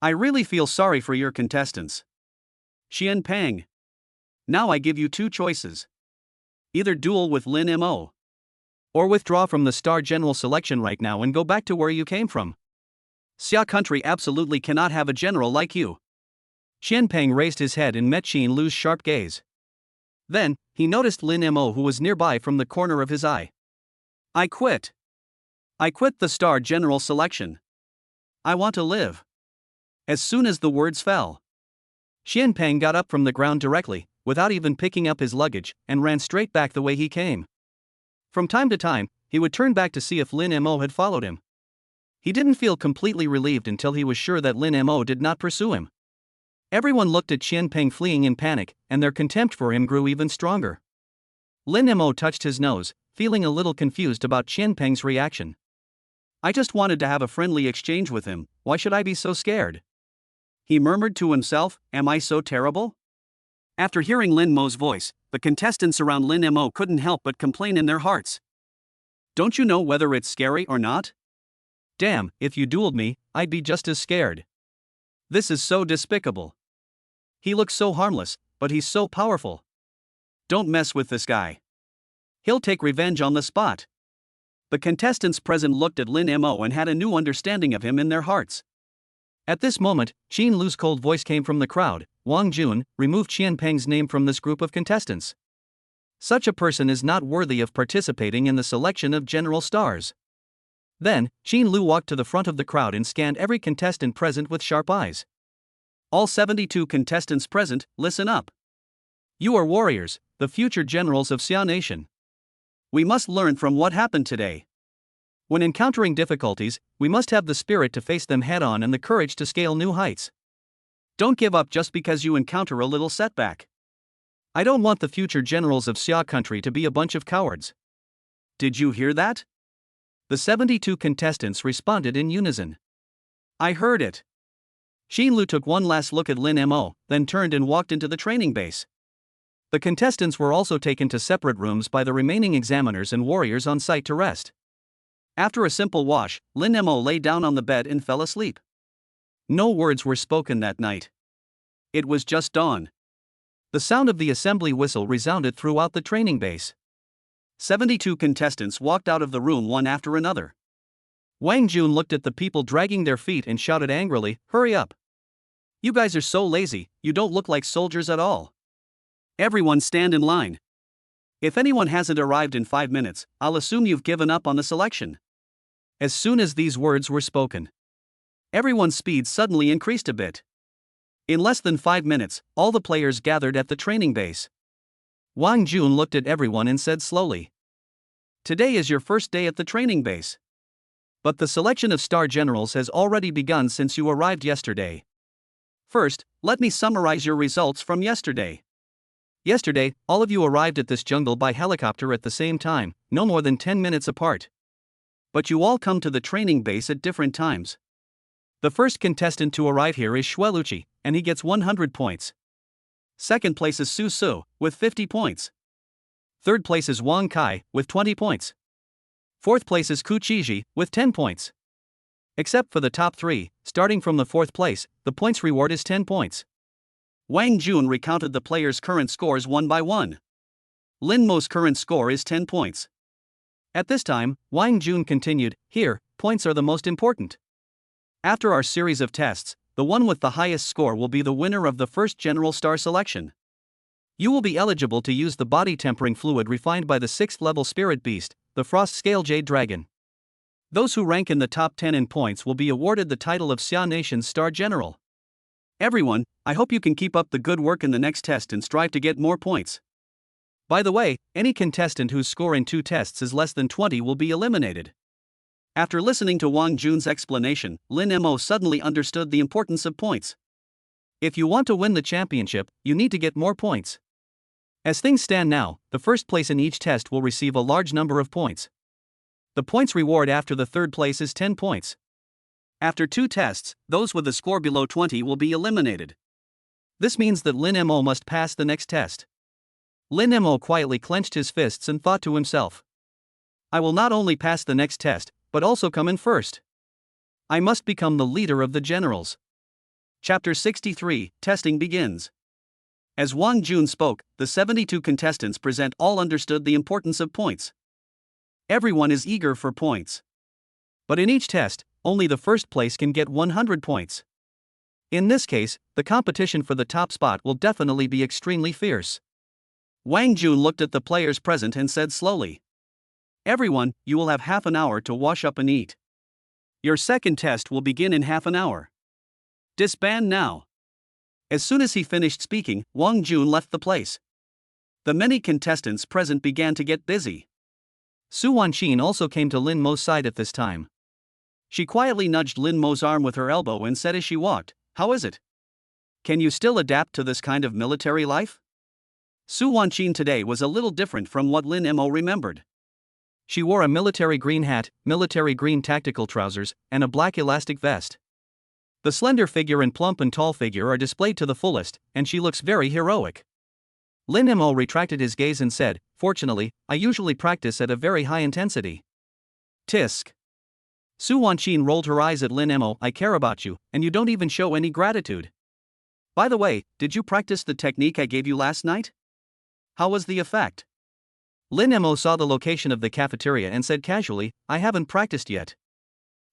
I really feel sorry for your contestants. Qianpeng. Now I give you two choices. Either duel with Lin Mo, or withdraw from the Star General selection right now and go back to where you came from. Xia country absolutely cannot have a general like you." Qianpeng raised his head and met Qin Lu's sharp gaze. Then, he noticed Lin Mo who was nearby from the corner of his eye. "I quit. I quit the Star General selection. I want to live." As soon as the words fell, Qianpeng got up from the ground directly, without even picking up his luggage, and ran straight back the way he came. From time to time, he would turn back to see if Lin Mo had followed him. He didn't feel completely relieved until he was sure that Lin Mo did not pursue him. Everyone looked at Qianpeng fleeing in panic, and their contempt for him grew even stronger. Lin Mo touched his nose, feeling a little confused about Qianpeng's reaction. "I just wanted to have a friendly exchange with him, why should I be so scared?" He murmured to himself, "Am I so terrible?" After hearing Lin Mo's voice, the contestants around Lin Mo couldn't help but complain in their hearts. "Don't you know whether it's scary or not? Damn, if you dueled me, I'd be just as scared. This is so despicable. He looks so harmless, but he's so powerful. Don't mess with this guy. He'll take revenge on the spot." The contestants present looked at Lin Mo and had a new understanding of him in their hearts. At this moment, Qin Lu's cold voice came from the crowd. "Wang Jun, remove Qianpeng's name from this group of contestants. Such a person is not worthy of participating in the selection of general stars." Then, Qin Lu walked to the front of the crowd and scanned every contestant present with sharp eyes. "All 72 contestants present, listen up. You are warriors, the future generals of Xia Nation. We must learn from what happened today. When encountering difficulties, we must have the spirit to face them head-on and the courage to scale new heights. Don't give up just because you encounter a little setback. I don't want the future generals of Xia country to be a bunch of cowards." Did you hear that? The 72 contestants responded in unison. I heard it. Qin Lu took one last look at Lin Mo, then turned and walked into the training base. The contestants were also taken to separate rooms by the remaining examiners and warriors on site to rest. After a simple wash, Lin Mo lay down on the bed and fell asleep. No words were spoken that night. It was just dawn. The sound of the assembly whistle resounded throughout the training base. 72 contestants walked out of the room one after another. Wang Jun looked at the people dragging their feet and shouted angrily, "Hurry up! You guys are so lazy, you don't look like soldiers at all. Everyone stand in line. If anyone hasn't arrived in 5 minutes, I'll assume you've given up on the selection." As soon as these words were spoken, everyone's speed suddenly increased a bit. In less than 5 minutes, all the players gathered at the training base. Wang Jun looked at everyone and said slowly, "Today is your first day at the training base. But the selection of star generals has already begun since you arrived yesterday. First, let me summarize your results from yesterday. Yesterday, all of you arrived at this jungle by helicopter at the same time, no more than 10 minutes apart. But you all come to the training base at different times. The first contestant to arrive here is Shueluchi, and he gets 100 points. Second place is Su Su, with 50 points. Third place is Wang Kai, with 20 points. Fourth place is Ku Chiji, with 10 points. Except for the top 3, starting from the fourth place, the points reward is 10 points. Wang Jun recounted the players' current scores one by one. Lin Mo's current score is 10 points. At this time, Wang Jun continued, "Here, points are the most important. After our series of tests, the one with the highest score will be the winner of the first general star selection. You will be eligible to use the body tempering fluid refined by the 6th level spirit beast, the Frost Scale Jade Dragon. Those who rank in the top 10 in points will be awarded the title of Xia Nation's Star General. Everyone, I hope you can keep up the good work in the next test and strive to get more points. By the way, any contestant whose score in 2 tests is less than 20 will be eliminated." After listening to Wang Jun's explanation, Lin Mo suddenly understood the importance of points. If you want to win the championship, you need to get more points. As things stand now, the first place in each test will receive a large number of points. The points reward after the third place is 10 points. After 2 tests, those with a score below 20 will be eliminated. This means that Lin Mo must pass the next test. Lin Mo quietly clenched his fists and thought to himself, "I will not only pass the next test, but also come in first. I must become the leader of the generals." Chapter 63, Testing begins. As Wang Jun spoke, the 72 contestants present all understood the importance of points. Everyone is eager for points. But in each test, only the first place can get 100 points. In this case, the competition for the top spot will definitely be extremely fierce. Wang Jun looked at the players present and said slowly, "Everyone, you will have half an hour to wash up and eat. Your second test will begin in half an hour. Disband now." As soon as he finished speaking, Wang Jun left the place. The many contestants present began to get busy. Su Wanqin also came to Lin Mo's side at this time. She quietly nudged Lin Mo's arm with her elbow and said as she walked, "How is it? Can you still adapt to this kind of military life?" Su Wanqin today was a little different from what Lin Mo remembered. She wore a military green hat, military green tactical trousers, and a black elastic vest. The slender figure and plump and tall figure are displayed to the fullest, and she looks very heroic. Lin Mo retracted his gaze and said, "Fortunately, I usually practice at a very high intensity." Tisk. Su Wanqin rolled her eyes at Lin Mo. "I care about you, and you don't even show any gratitude. By the way, did you practice the technique I gave you last night? How was the effect?" Lin Mo saw the location of the cafeteria and said casually, "I haven't practiced yet.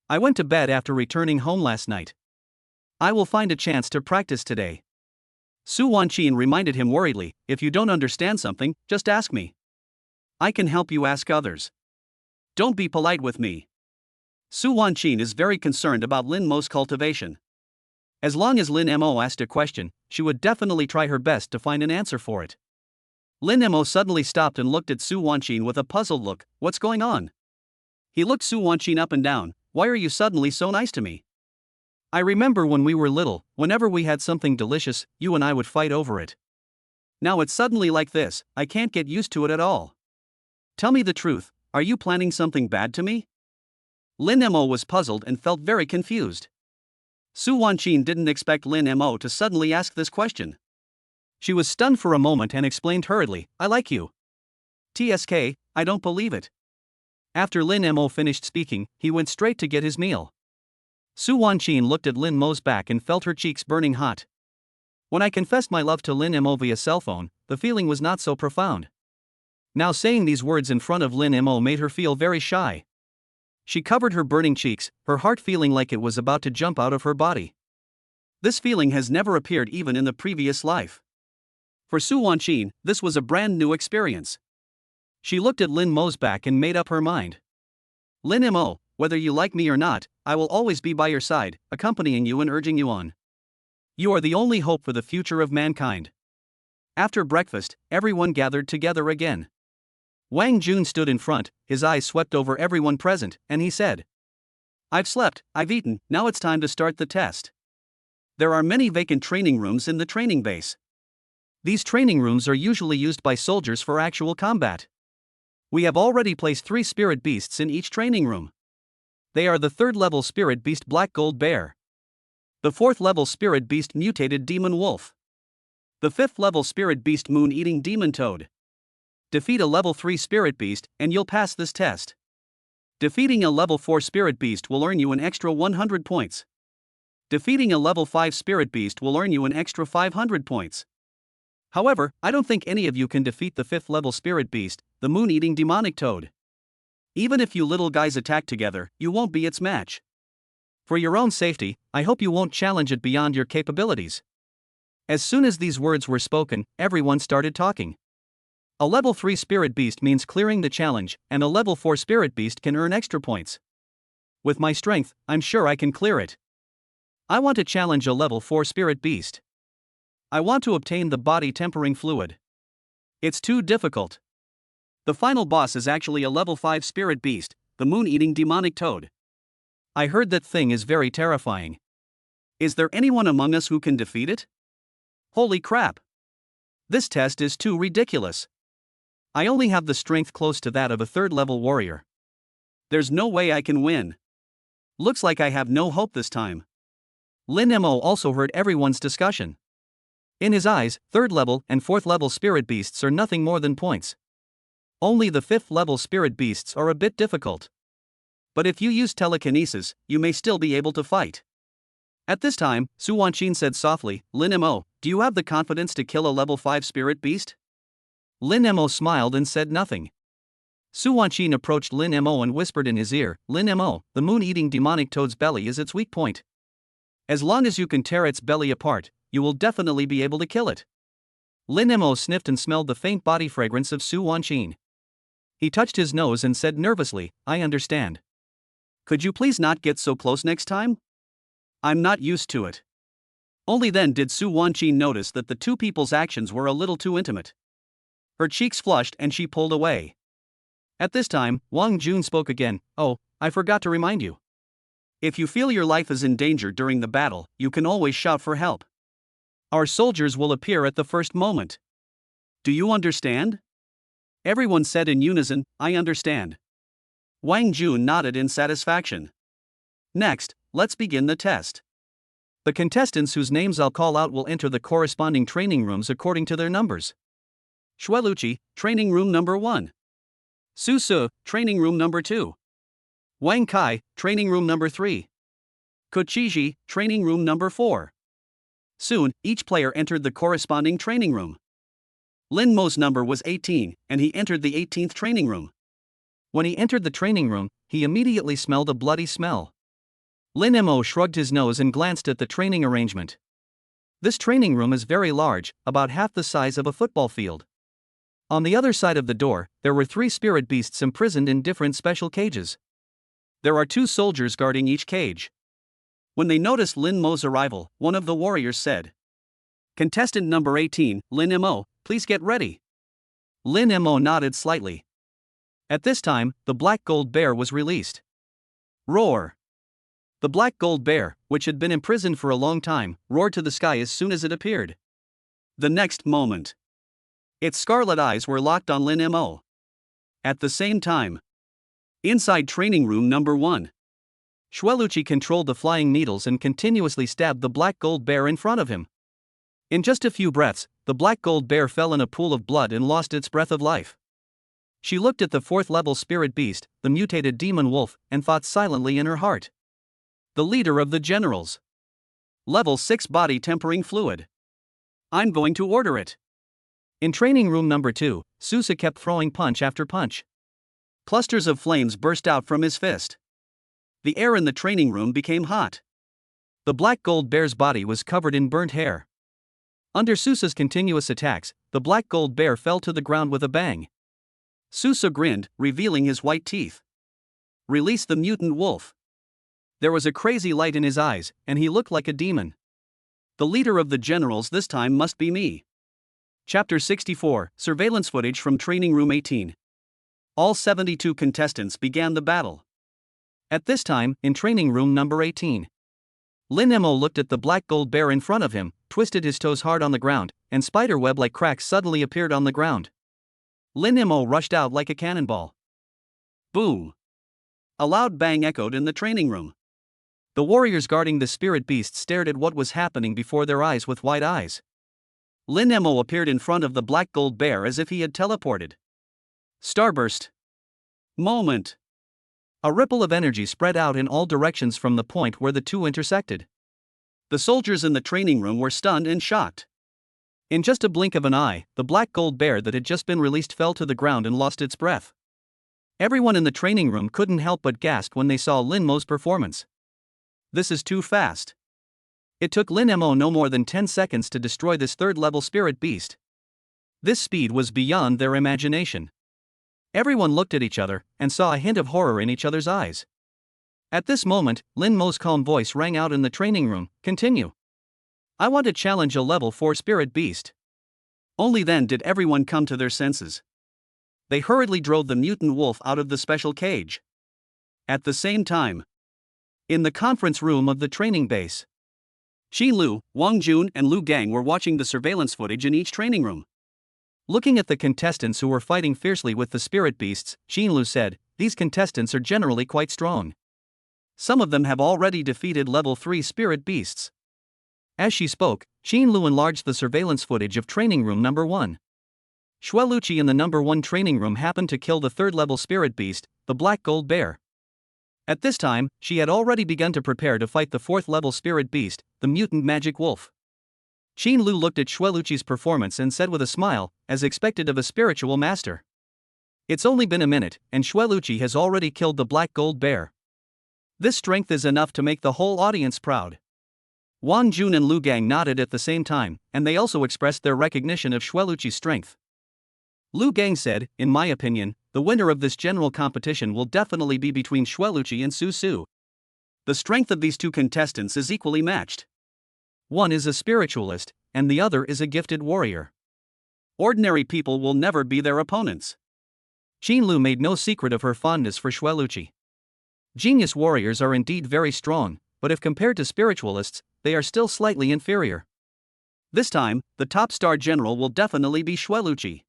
I went to bed after returning home last night. I will find a chance to practice today." Su Wanqin reminded him worriedly, "If you don't understand something, just ask me. I can help you ask others. Don't be polite with me." Su Wanqin is very concerned about Lin Mo's cultivation. As long as Lin Mo asked a question, she would definitely try her best to find an answer for it. Lin Mo suddenly stopped and looked at Su Wanqin with a puzzled look. "What's going on?" He looked Su Wanqin up and down. "Why are you suddenly so nice to me? I remember when we were little, whenever we had something delicious, you and I would fight over it. Now it's suddenly like this, I can't get used to it at all. Tell me the truth, are you planning something bad to me?" Lin Mo was puzzled and felt very confused. Su Wanqin didn't expect Lin Mo to suddenly ask this question. She was stunned for a moment and explained hurriedly, "I like you. TSK, I don't believe it." After Lin Mo finished speaking, he went straight to get his meal. Su Wanqin looked at Lin Mo's back and felt her cheeks burning hot. When I confessed my love to Lin Mo via cell phone, the feeling was not so profound. Now saying these words in front of Lin Mo made her feel very shy. She covered her burning cheeks, her heart feeling like it was about to jump out of her body. This feeling has never appeared even in the previous life. For Su Wanqin, this was a brand new experience. She looked at Lin Mo's back and made up her mind. "Lin Mo, Whether you like me or not, I will always be by your side, accompanying you and urging you on. You are the only hope for the future of mankind. After breakfast, everyone gathered together again. Wang Jun stood in front, his eyes swept over everyone present, and he said, "I've slept, I've eaten, now it's time to start the test. There are many vacant training rooms in the training base. These training rooms are usually used by soldiers for actual combat. We have already placed 3 spirit beasts in each training room. They are the 3rd level spirit beast Black Gold Bear, the 4th level spirit beast Mutated Demon Wolf, the 5th level spirit beast Moon Eating Demon Toad. Defeat a level 3 spirit beast and you'll pass this test. Defeating a level 4 spirit beast will earn you an extra 100 points. Defeating a level 5 spirit beast will earn you an extra 500 points. However, I don't think any of you can defeat the 5th level spirit beast, the Moon-Eating Demonic Toad. Even if you little guys attack together, you won't be its match. For your own safety, I hope you won't challenge it beyond your capabilities." As soon as these words were spoken, everyone started talking. A level 3 spirit beast means clearing the challenge, and a level 4 spirit beast can earn extra points. With my strength, I'm sure I can clear it. I want to challenge a level 4 spirit beast. I want to obtain the body tempering fluid. It's too difficult. The final boss is actually a level 5 spirit beast, the Moon-Eating Demonic Toad. I heard that thing is very terrifying. Is there anyone among us who can defeat it? Holy crap! This test is too ridiculous. I only have the strength close to that of a 3rd level warrior. There's no way I can win. Looks like I have no hope this time. Lin Mo also heard everyone's discussion. In his eyes, 3rd level and 4th level spirit beasts are nothing more than points. Only the 5th level spirit beasts are a bit difficult. But if you use telekinesis, you may still be able to fight. At this time, Su Wanqin said softly, "Lin Mo, do you have the confidence to kill a level 5 spirit beast?" Lin Mo smiled and said nothing. Su Wanqin approached Lin Mo and whispered in his ear, "Lin Mo, the Moon-Eating Demonic Toad's belly is its weak point. As long as you can tear its belly apart, you will definitely be able to kill it." Lin Mo sniffed and smelled the faint body fragrance of Su Wanqin. He touched his nose and said nervously, "I understand. Could you please not get so close next time? I'm not used to it." Only then did Su Wanqin notice that the two people's actions were a little too intimate. Her cheeks flushed and she pulled away. At this time, Wang Jun spoke again, "Oh, I forgot to remind you. If you feel your life is in danger during the battle, you can always shout for help. Our soldiers will appear at the first moment. Do you understand?" Everyone said in unison, "I understand." Wang Jun nodded in satisfaction. "Next, let's begin the test. The contestants whose names I'll call out will enter the corresponding training rooms according to their numbers. Xueluqi, training room number 1. Su Su, training room number 2. Wang Kai, training room number 3. Kochiji, training room number 4. Soon, each player entered the corresponding training room. Lin Mo's number was 18, and he entered the 18th training room. When he entered the training room, he immediately smelled a bloody smell. Lin Mo shrugged his nose and glanced at the training arrangement. This training room is very large, about half the size of a football field. On the other side of the door, there were 3 spirit beasts imprisoned in different special cages. There are 2 soldiers guarding each cage. When they noticed Lin Mo's arrival, one of the warriors said, "Contestant number 18, Lin Mo, please get ready." Lin Mo nodded slightly. At this time, the Black Gold Bear was released. Roar! The Black Gold Bear, which had been imprisoned for a long time, roared to the sky as soon as it appeared. The next moment, its scarlet eyes were locked on Lin Mo. At the same time, inside training room number 1, Xueluqi controlled the flying needles and continuously stabbed the Black Gold Bear in front of him. In just a few breaths, the Black Gold Bear fell in a pool of blood and lost its breath of life. She looked at the 4th level spirit beast, the Mutated Demon Wolf, and thought silently in her heart. The leader of the generals. Level 6 body tempering fluid. I'm going to order it. In training room number 2, Susa kept throwing punch after punch. Clusters of flames burst out from his fist. The air in the training room became hot. The Black Gold Bear's body was covered in burnt hair. Under Susa's continuous attacks, the Black Gold Bear fell to the ground with a bang. Susa grinned, revealing his white teeth. Release the mutant wolf. There was a crazy light in his eyes, and he looked like a demon. The leader of the generals this time must be me. Chapter 64, Surveillance Footage from Training Room 18. All 72 contestants began the battle. At this time, in Training Room number 18. Lin Mo looked at the black gold bear in front of him, twisted his toes hard on the ground, and spiderweb-like cracks suddenly appeared on the ground. Lin Mo rushed out like a cannonball. Boom! A loud bang echoed in the training room. The warriors guarding the spirit beast stared at what was happening before their eyes with wide eyes. Lin Mo appeared in front of the black gold bear as if he had teleported. Starburst. Moment. A ripple of energy spread out in all directions from the point where the two intersected. The soldiers in the training room were stunned and shocked. In just a blink of an eye, the black gold bear that had just been released fell to the ground and lost its breath. Everyone in the training room couldn't help but gasp when they saw Lin Mo's performance. This is too fast. It took Lin Mo no more than 10 seconds to destroy this third-level spirit beast. This speed was beyond their imagination. Everyone looked at each other and saw a hint of horror in each other's eyes. At this moment, Lin Mo's calm voice rang out in the training room, "Continue. I want to challenge a level 4 spirit beast." Only then did everyone come to their senses. They hurriedly drove the mutant wolf out of the special cage. At the same time, in the conference room of the training base, Xin Lu, Wang Jun, and Lu Gang were watching the surveillance footage in each training room. Looking at the contestants who were fighting fiercely with the spirit beasts, Xin Lu said, "These contestants are generally quite strong. Some of them have already defeated level 3 spirit beasts." As she spoke, Xin Lu enlarged the surveillance footage of training room number 1. Xueluqi in the number 1 training room happened to kill the third-level spirit beast, the black gold bear. At this time, she had already begun to prepare to fight the 4th-level spirit beast, the mutant magic wolf. Xin Lu looked at Xueluqi's performance and said with a smile, as expected of a spiritual master, "It's only been a minute, and Xueluqi has already killed the black gold bear. This strength is enough to make the whole audience proud." Wang Jun and Lu Gang nodded at the same time, and they also expressed their recognition of Xueluqi's strength. Lu Gang said, "In my opinion, the winner of this general competition will definitely be between Xueluqi and Su Su. The strength of these two contestants is equally matched. One is a spiritualist, and the other is a gifted warrior. Ordinary people will never be their opponents." Xin Lu made no secret of her fondness for Xueluqi. Genius warriors are indeed very strong, but if compared to spiritualists, they are still slightly inferior. This time, the top star general will definitely be Xueluqi.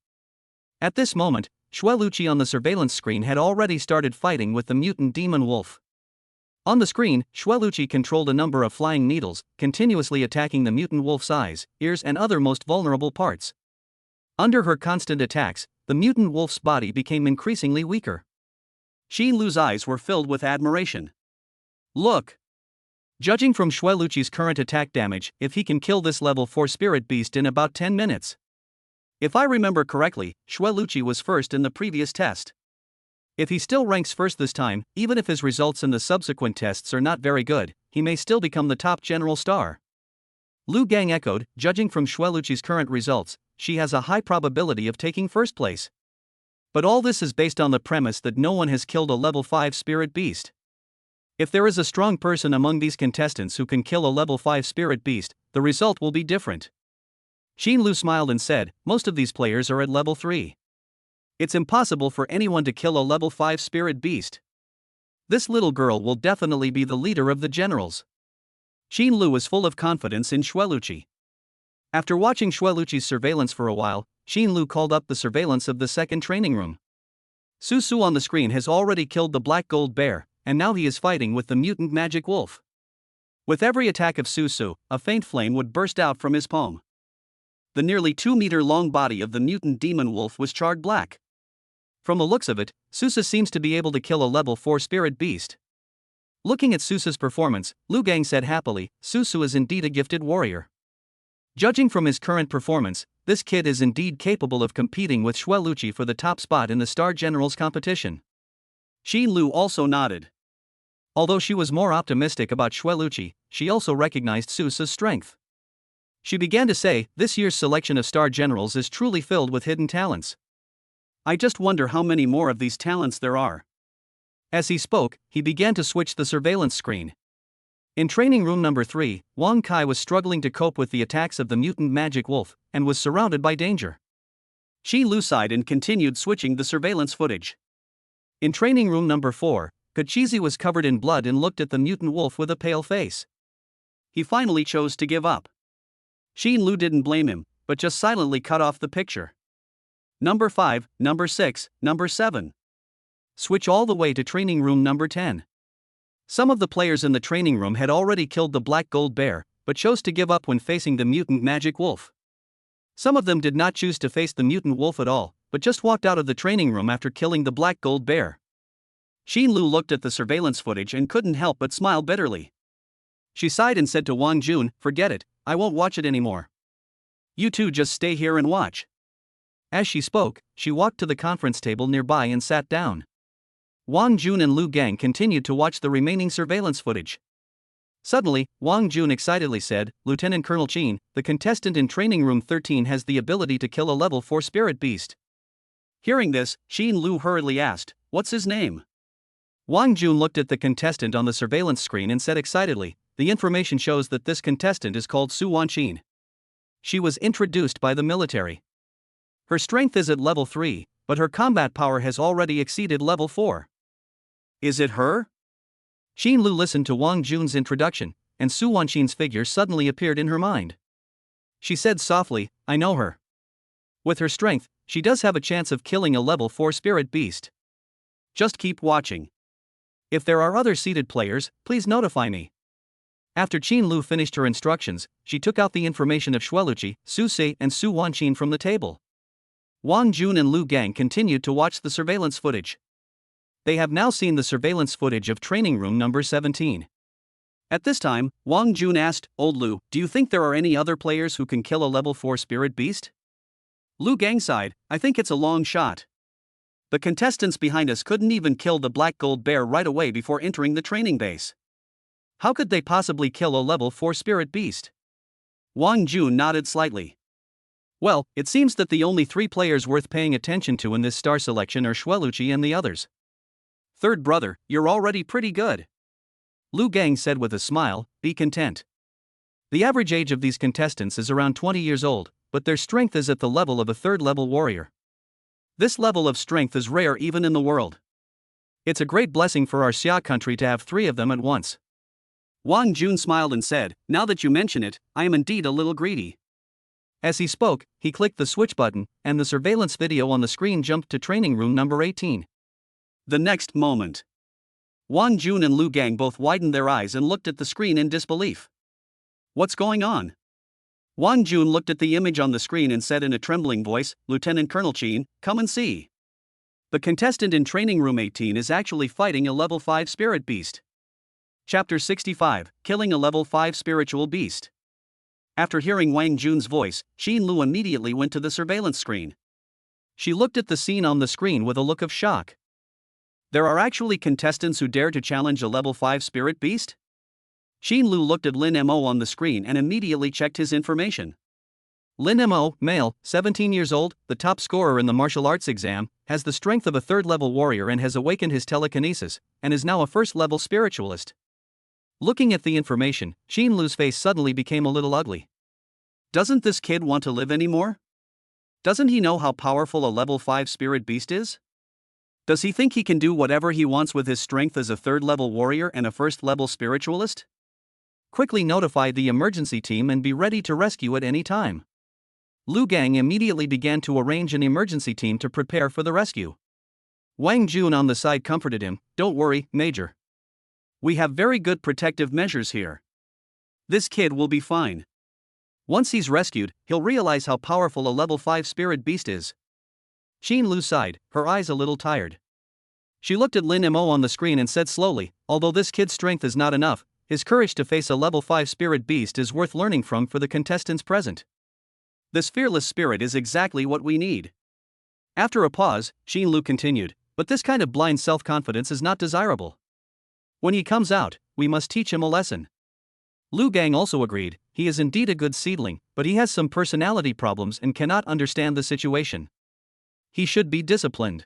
At this moment, Xueluqi on the surveillance screen had already started fighting with the mutant demon wolf. On the screen, Xueluqi controlled a number of flying needles, continuously attacking the mutant wolf's eyes, ears, and other most vulnerable parts. Under her constant attacks, the mutant wolf's body became increasingly weaker. Xin Lu's eyes were filled with admiration. "Look! Judging from Xueluqi's current attack damage, if he can kill this level 4 spirit beast in about 10 minutes. If I remember correctly, Xueluqi was first in the previous test. If he still ranks first this time, even if his results in the subsequent tests are not very good, he may still become the top general star." Lu Gang echoed, "Judging from Xueluqi's current results, she has a high probability of taking first place. But all this is based on the premise that no one has killed a level 5 spirit beast. If there is a strong person among these contestants who can kill a level 5 spirit beast, the result will be different." Xin Lu smiled and said, "Most of these players are at level 3. It's impossible for anyone to kill a level 5 spirit beast. This little girl will definitely be the leader of the generals." Xin Lu was full of confidence in Xueluqi. After watching Xueluqi's surveillance for a while, Xin Lu called up the surveillance of the second training room. Su Su on the screen has already killed the black gold bear, and now he is fighting with the mutant magic wolf. With every attack of Su Su, a faint flame would burst out from his palm. The nearly 2-meter-long body of the mutant demon wolf was charred black. From the looks of it, Susa seems to be able to kill a level 4 spirit beast. Looking at Susa's performance, Lu Gang said happily, "Susu is indeed a gifted warrior. Judging from his current performance, this kid is indeed capable of competing with Xueluqi for the top spot in the Star Generals competition." Xin Lu also nodded. Although she was more optimistic about Xueluqi, she also recognized Susa's strength. She began to say, "This year's selection of Star Generals is truly filled with hidden talents. I just wonder how many more of these talents there are." As he spoke, he began to switch the surveillance screen. In training room number 3, Wang Kai was struggling to cope with the attacks of the mutant magic wolf, and was surrounded by danger. Qin Lu sighed and continued switching the surveillance footage. In training room number 4, Kachizi was covered in blood and looked at the mutant wolf with a pale face. He finally chose to give up. Qin Lu didn't blame him, but just silently cut off the picture. Number 5, number 6, number 7. Switch all the way to training room number 10. Some of the players in the training room had already killed the black gold bear, but chose to give up when facing the mutant magic wolf. Some of them did not choose to face the mutant wolf at all, but just walked out of the training room after killing the black gold bear. Qin Lu looked at the surveillance footage and couldn't help but smile bitterly. She sighed and said to Wang Jun, "Forget it, I won't watch it anymore. You two just stay here and watch." As she spoke, she walked to the conference table nearby and sat down. Wang Jun and Lu Gang continued to watch the remaining surveillance footage. Suddenly, Wang Jun excitedly said, "Lieutenant Colonel Qin, the contestant in training room 13 has the ability to kill a level 4 spirit beast." Hearing this, Qin Lu hurriedly asked, "What's his name?" Wang Jun looked at the contestant on the surveillance screen and said excitedly, "The information shows that this contestant is called Su Wanqin. She was introduced by the military. Her strength is at level 3, but her combat power has already exceeded level 4. Is it her? Qin Lu listened to Wang Jun's introduction, and Su Wanqin's figure suddenly appeared in her mind. She said softly, "I know her. With her strength, she does have a chance of killing a level 4 spirit beast. Just keep watching. If there are other seated players, please notify me." After Qin Lu finished her instructions, she took out the information of Xueluqi, Su Se, and Su Wanqin from the table. Wang Jun and Lu Gang continued to watch the surveillance footage. They have now seen the surveillance footage of training room number 17. At this time, Wang Jun asked, "Old Lu, do you think there are any other players who can kill a level 4 spirit beast?" Lu Gang sighed, "I think it's a long shot. The contestants behind us couldn't even kill the black gold bear right away before entering the training base. How could they possibly kill a level 4 spirit beast?" Wang Jun nodded slightly. "Well, it seems that the only 3 players worth paying attention to in this star selection are Xueluqi and the others. Third brother, you're already pretty good." Lu Gang said with a smile, "Be content. The average age of these contestants is around 20 years old, but their strength is at the level of a 3rd-level warrior. This level of strength is rare even in the world. It's a great blessing for our Xia country to have 3 of them at once." Wang Jun smiled and said, "Now that you mention it, I am indeed a little greedy." As he spoke, he clicked the switch button, and the surveillance video on the screen jumped to training room number 18. The next moment, Wang Jun and Lu Gang both widened their eyes and looked at the screen in disbelief. "What's going on?" Wang Jun looked at the image on the screen and said in a trembling voice, "Lieutenant Colonel Qin, come and see. The contestant in training room 18 is actually fighting a level 5 spirit beast." Chapter 65, Killing a level 5 spiritual beast. After hearing Wang Jun's voice, Qin Lu immediately went to the surveillance screen. She looked at the scene on the screen with a look of shock. There are actually contestants who dare to challenge a level 5 spirit beast? Qin Lu looked at Lin Mo on the screen and immediately checked his information. Lin Mo, male, 17 years old, the top scorer in the martial arts exam, has the strength of a 3rd-level warrior and has awakened his telekinesis, and is now a 1st-level spiritualist. Looking at the information, Qin Lu's face suddenly became a little ugly. Doesn't this kid want to live anymore? Doesn't he know how powerful a level 5 spirit beast is? Does he think he can do whatever he wants with his strength as a 3rd-level warrior and a 1st-level spiritualist? Quickly notify the emergency team and be ready to rescue at any time. Lu Gang immediately began to arrange an emergency team to prepare for the rescue. Wang Jun on the side comforted him, "Don't worry, Major. We have very good protective measures here. This kid will be fine. Once he's rescued, he'll realize how powerful a level 5 spirit beast is." Qin Lu sighed, her eyes a little tired. She looked at Lin Mo on the screen and said slowly, "Although this kid's strength is not enough, his courage to face a level 5 spirit beast is worth learning from for the contestants present. This fearless spirit is exactly what we need." After a pause, Qin Lu continued, "But this kind of blind self-confidence is not desirable. When he comes out, we must teach him a lesson." Lu Gang also agreed, "He is indeed a good seedling, but he has some personality problems and cannot understand the situation. He should be disciplined."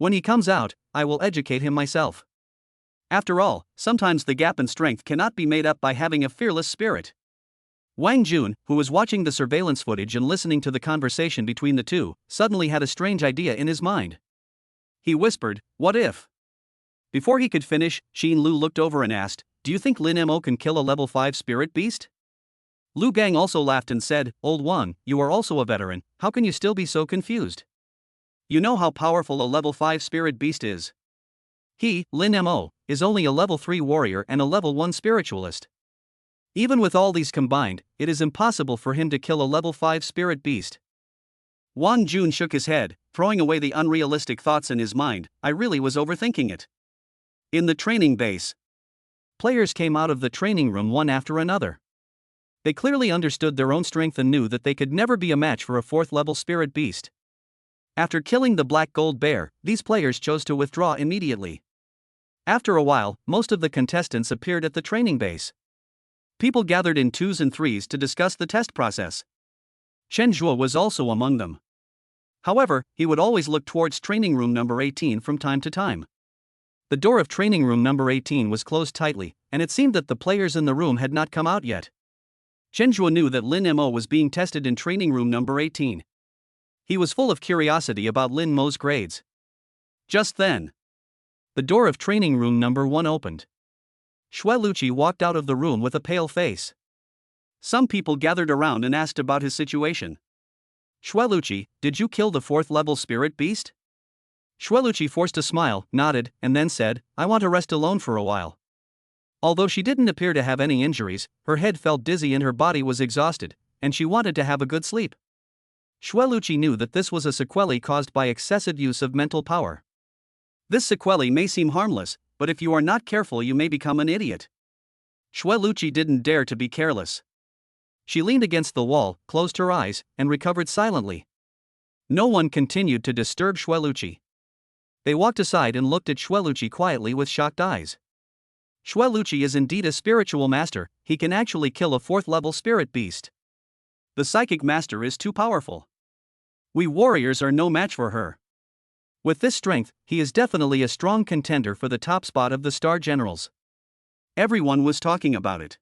When he comes out, I will educate him myself. After all, sometimes the gap in strength cannot be made up by having a fearless spirit. Wang Jun, who was watching the surveillance footage and listening to the conversation between the two, suddenly had a strange idea in his mind. He whispered, "What if?" Before he could finish, Xin Lu looked over and asked, "Do you think Lin Mo can kill a level 5 spirit beast?" Lu Gang also laughed and said, "Old one, you are also a veteran, how can you still be so confused? You know how powerful a level 5 spirit beast is. He, Lin Mo, is only a level 3 warrior and a level 1 spiritualist. Even with all these combined, it is impossible for him to kill a level 5 spirit beast." Wang Jun shook his head, throwing away the unrealistic thoughts in his mind. I really was overthinking it. In the training base, players came out of the training room one after another. They clearly understood their own strength and knew that they could never be a match for a 4th level spirit beast. After killing the black gold bear, these players chose to withdraw immediately. After a while, most of the contestants appeared at the training base. People gathered in 2s and 3s to discuss the test process. Chen Zhuo was also among them. However, he would always look towards training room number 18 from time to time. The door of training room number 18 was closed tightly, and it seemed that the players in the room had not come out yet. Chen Zhuo knew that Lin Mo was being tested in training room number 18. He was full of curiosity about Lin Mo's grades. Just then, the door of training room number 1 opened. Xue Luqi walked out of the room with a pale face. Some people gathered around and asked about his situation. "Xue Luqi, did you kill the 4th level spirit beast?" Xue Luqi forced a smile, nodded, and then said, "I want to rest alone for a while." Although she didn't appear to have any injuries, her head felt dizzy and her body was exhausted, and she wanted to have a good sleep. Xue Luqi knew that this was a sequelae caused by excessive use of mental power. This sequelae may seem harmless, but if you are not careful you may become an idiot. Xue Luqi didn't dare to be careless. She leaned against the wall, closed her eyes, and recovered silently. No one continued to disturb Xue Luqi. They walked aside and looked at Xue Luqi quietly with shocked eyes. Xue Luqi is indeed a spiritual master, he can actually kill a 4th level spirit beast. The psychic master is too powerful. We warriors are no match for her. With this strength, he is definitely a strong contender for the top spot of the Star Generals. Everyone was talking about it.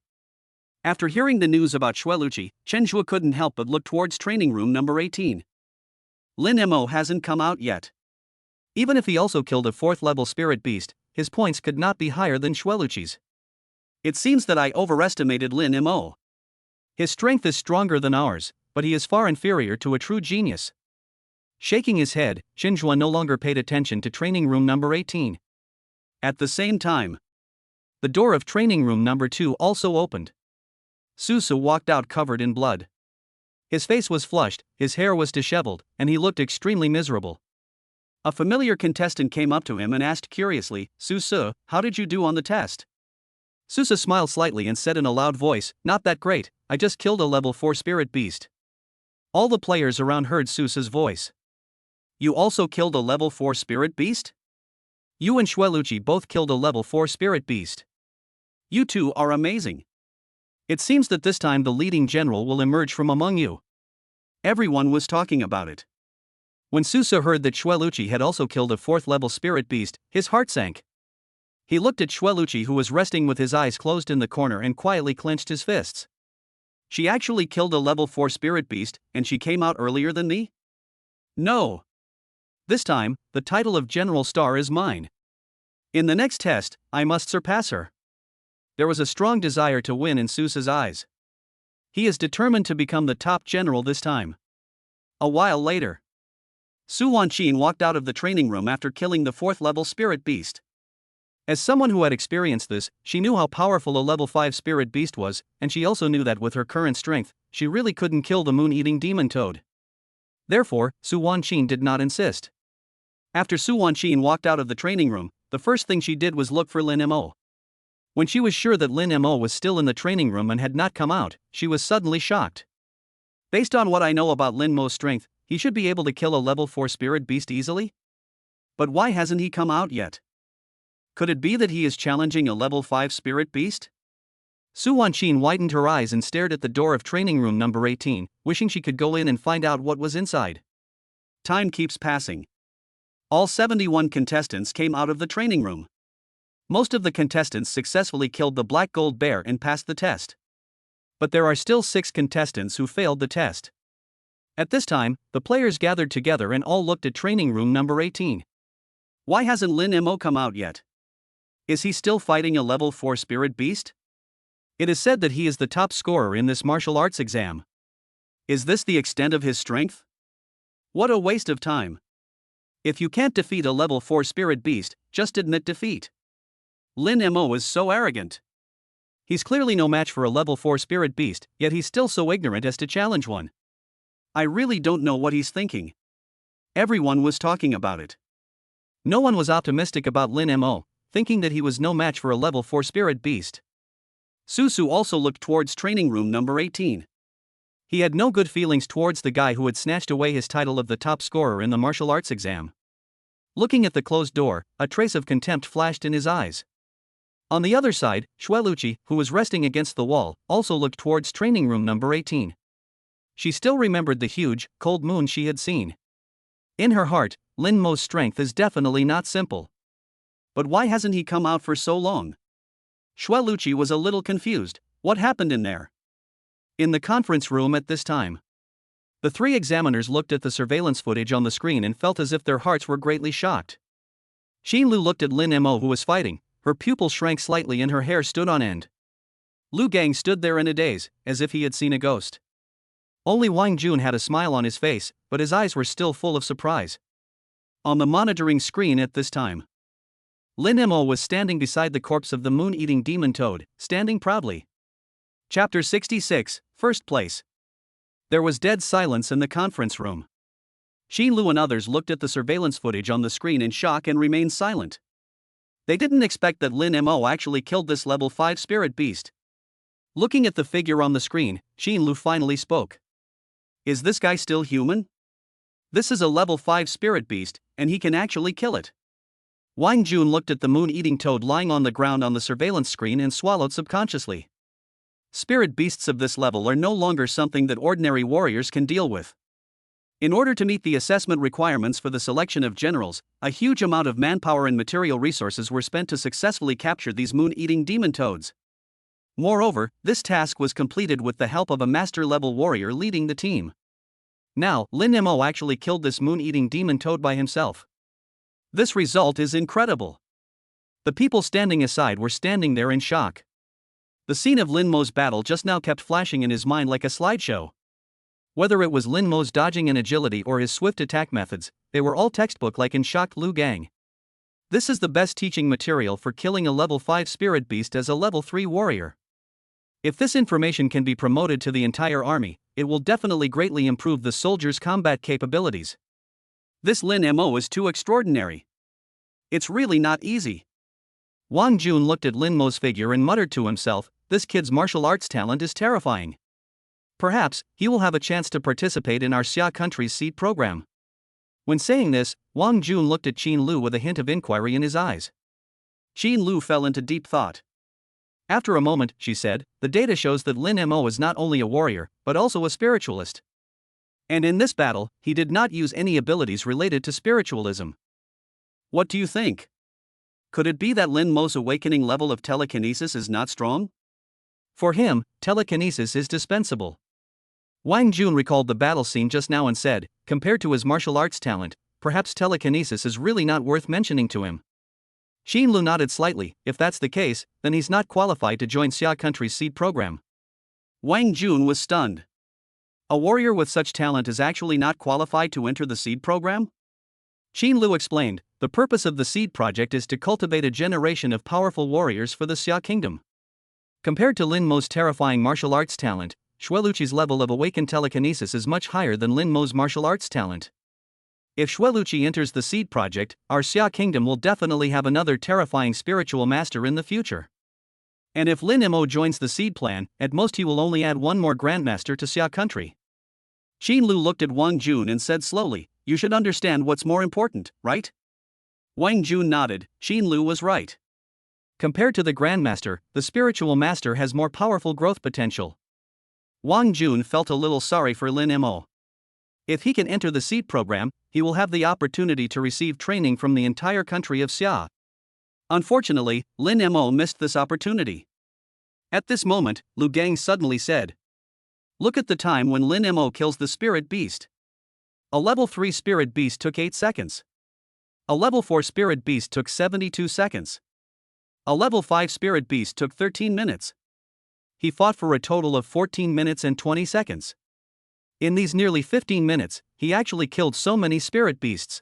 After hearing the news about Xue Luqi, Chen Zhuo couldn't help but look towards training room number 18. Lin Mo hasn't come out yet. Even if he also killed a 4th level spirit beast, his points could not be higher than Xue Luqi's. It seems that I overestimated Lin Mo. His strength is stronger than ours, but he is far inferior to a true genius. Shaking his head, Chen Zhuo no longer paid attention to training room number 18. At the same time, the door of training room number 2 also opened. Su Su walked out covered in blood. His face was flushed, his hair was disheveled, and he looked extremely miserable. A familiar contestant came up to him and asked curiously, "Su Su, how did you do on the test?" Su Su smiled slightly and said in a loud voice, "Not that great, I just killed a level 4 spirit beast." All the players around heard Su Su's voice. "You also killed a level 4 spirit beast?" "You and Xue Luqi both killed a level 4 spirit beast. You two are amazing. It seems that this time the leading general will emerge from among you." Everyone was talking about it. When Su Su heard that Xue Luqi had also killed a 4th level spirit beast, his heart sank. He looked at Xue Luqi who was resting with his eyes closed in the corner and quietly clenched his fists. She actually killed a level 4 spirit beast, and she came out earlier than me? No. This time, the title of General Star is mine. In the next test, I must surpass her. There was a strong desire to win in Su Su's eyes. He is determined to become the top general this time. A while later, Su Wanqin walked out of the training room after killing the 4th level spirit beast. As someone who had experienced this, she knew how powerful a level 5 spirit beast was, and she also knew that with her current strength, she really couldn't kill the moon-eating demon toad. Therefore, Su Wanqin did not insist. After Su Wanqin walked out of the training room, the first thing she did was look for Lin Mo. When she was sure that Lin Mo was still in the training room and had not come out, she was suddenly shocked. Based on what I know about Lin Mo's strength, he should be able to kill a level 4 spirit beast easily? But why hasn't he come out yet? Could it be that he is challenging a level 5 spirit beast? Su Wanqin widened her eyes and stared at the door of training room number 18, wishing she could go in and find out what was inside. Time keeps passing. All 71 contestants came out of the training room. Most of the contestants successfully killed the black gold bear and passed the test. But there are still 6 contestants who failed the test. At this time, the players gathered together and all looked at training room number 18. Why hasn't Lin Mo come out yet? Is he still fighting a level 4 spirit beast? It is said that he is the top scorer in this martial arts exam. Is this the extent of his strength? What a waste of time. If you can't defeat a level 4 spirit beast, just admit defeat. Lin Mo is so arrogant. He's clearly no match for a level 4 spirit beast, yet he's still so ignorant as to challenge one. I really don't know what he's thinking. Everyone was talking about it. No one was optimistic about Lin Mo, thinking that he was no match for a level 4 spirit beast. Susu also looked towards training room number 18. He had no good feelings towards the guy who had snatched away his title of the top scorer in the martial arts exam. Looking at the closed door, a trace of contempt flashed in his eyes. On the other side, Xueluchi, who was resting against the wall, also looked towards training room number 18. She still remembered the huge, cold moon she had seen. In her heart, Lin Mo's strength is definitely not simple. But why hasn't he come out for so long? Xueluchi was a little confused. What happened in there? In the conference room at this time, the 3 examiners looked at the surveillance footage on the screen and felt as if their hearts were greatly shocked. Xinlu looked at Lin Mo, who was fighting. Her pupils shrank slightly and her hair stood on end. Lu Gang stood there in a daze, as if he had seen a ghost. Only Wang Jun had a smile on his face, but his eyes were still full of surprise. On the monitoring screen at this time, Lin Mo was standing beside the corpse of the moon-eating demon toad, standing proudly. Chapter 66, First Place. There was dead silence in the conference room. Xin Lu and others looked at the surveillance footage on the screen in shock and remained silent. They didn't expect that Lin Mo actually killed this level 5 spirit beast. Looking at the figure on the screen, Xin Lu finally spoke. Is this guy still human? This is a level 5 spirit beast, and he can actually kill it. Wang Jun looked at the moon-eating toad lying on the ground on the surveillance screen and swallowed subconsciously. Spirit beasts of this level are no longer something that ordinary warriors can deal with. In order to meet the assessment requirements for the selection of generals, a huge amount of manpower and material resources were spent to successfully capture these moon-eating demon toads. Moreover, this task was completed with the help of a master-level warrior leading the team. Now, Lin Mo actually killed this moon-eating demon toad by himself. This result is incredible. The people standing aside were standing there in shock. The scene of Lin Mo's battle just now kept flashing in his mind like a slideshow. Whether it was Lin Mo's dodging and agility or his swift attack methods, they were all textbook-like and shocked Lu Gang. This is the best teaching material for killing a level 5 spirit beast as a level 3 warrior. If this information can be promoted to the entire army, it will definitely greatly improve the soldiers' combat capabilities. This Lin Mo is too extraordinary. It's really not easy. Wang Jun looked at Lin Mo's figure and muttered to himself, this kid's martial arts talent is terrifying. Perhaps, he will have a chance to participate in our Xia country's seed program. When saying this, Wang Jun looked at Qin Lu with a hint of inquiry in his eyes. Qin Lu fell into deep thought. After a moment, she said, the data shows that Lin Mo is not only a warrior, but also a spiritualist. And in this battle, he did not use any abilities related to spiritualism. What do you think? Could it be that Lin Mo's awakening level of telekinesis is not strong? For him, telekinesis is dispensable. Wang Jun recalled the battle scene just now and said, compared to his martial arts talent, perhaps telekinesis is really not worth mentioning to him. Xin Lu nodded slightly. If that's the case, then he's not qualified to join Xia country's seed program. Wang Jun was stunned. A warrior with such talent is actually not qualified to enter the seed program? Xin Lu explained, the purpose of the seed project is to cultivate a generation of powerful warriors for the Xia kingdom. Compared to Lin Mo's terrifying martial arts talent, Xueluchi's level of awakened telekinesis is much higher than Lin Mo's martial arts talent. If Xueluchi enters the seed project, our Xia kingdom will definitely have another terrifying spiritual master in the future. And if Lin Mo joins the seed plan, at most he will only add one more grandmaster to Xia country. Qin Lu looked at Wang Jun and said slowly, you should understand what's more important, right? Wang Jun nodded. Qin Lu was right. Compared to the grandmaster, the spiritual master has more powerful growth potential. Wang Jun felt a little sorry for Lin Mo. If he can enter the SEED program, he will have the opportunity to receive training from the entire country of Xia. Unfortunately, Lin Mo missed this opportunity. At this moment, Lu Gang suddenly said, "Look at the time when Lin Mo kills the spirit beast. A level 3 spirit beast took 8 seconds. A level 4 spirit beast took 72 seconds. A level 5 spirit beast took 13 minutes. He fought for a total of 14 minutes and 20 seconds. In these nearly 15 minutes, he actually killed so many spirit beasts.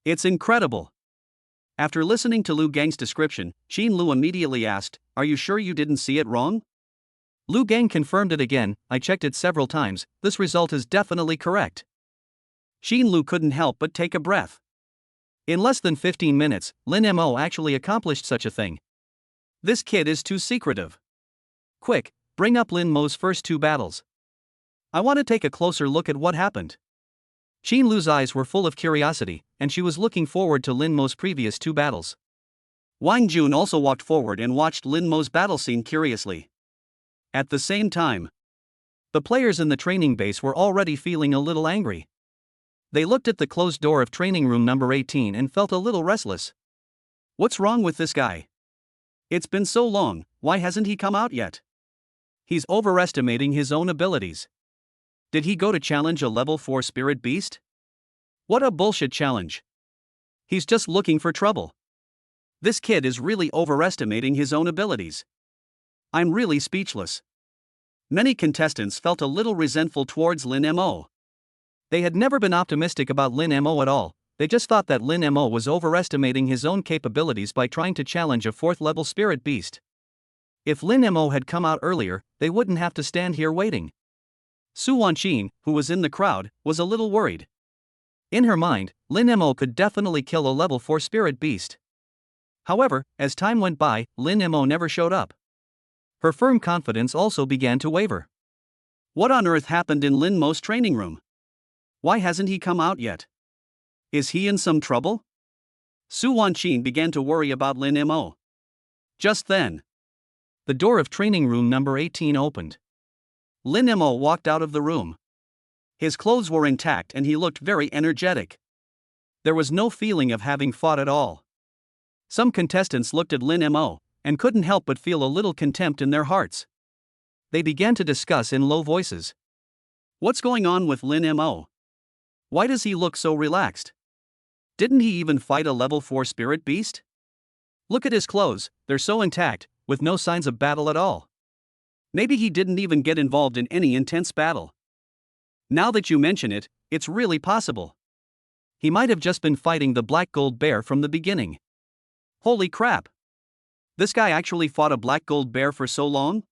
It's incredible." After listening to Lu Gang's description, Xin Lu immediately asked, "Are you sure you didn't see it wrong?" Lu Gang confirmed it again, "I checked it several times, this result is definitely correct." Xin Lu couldn't help but take a breath. In less than 15 minutes, Lin Mo actually accomplished such a thing. This kid is too secretive. Quick, bring up Lin Mo's first 2 battles. I want to take a closer look at what happened. Xin Lu's eyes were full of curiosity, and she was looking forward to Lin Mo's previous 2 battles. Wang Jun also walked forward and watched Lin Mo's battle scene curiously. At the same time, the players in the training base were already feeling a little angry. They looked at the closed door of training room number 18 and felt a little restless. What's wrong with this guy? It's been so long, why hasn't he come out yet? He's overestimating his own abilities. Did he go to challenge a level 4 spirit beast? What a bullshit challenge. He's just looking for trouble. This kid is really overestimating his own abilities. I'm really speechless. Many contestants felt a little resentful towards Lin Mo. They had never been optimistic about Lin Mo at all, they just thought that Lin Mo was overestimating his own capabilities by trying to challenge a 4th level spirit beast. If Lin Mo had come out earlier, they wouldn't have to stand here waiting. Su Wanqin, who was in the crowd, was a little worried. In her mind, Lin Mo could definitely kill a level 4 spirit beast. However, as time went by, Lin Mo never showed up. Her firm confidence also began to waver. What on earth happened in Lin Mo's training room? Why hasn't he come out yet? Is he in some trouble? Su Wanqin began to worry about Lin Mo. Just then, the door of training room number 18 opened. Lin Mo walked out of the room. His clothes were intact and he looked very energetic. There was no feeling of having fought at all. Some contestants looked at Lin Mo and couldn't help but feel a little contempt in their hearts. They began to discuss in low voices. What's going on with Lin Mo? Why does he look so relaxed? Didn't he even fight a level 4 spirit beast? Look at his clothes, they're so intact, with no signs of battle at all. Maybe he didn't even get involved in any intense battle. Now that you mention it, it's really possible. He might have just been fighting the black gold bear from the beginning. Holy crap! This guy actually fought a black gold bear for so long?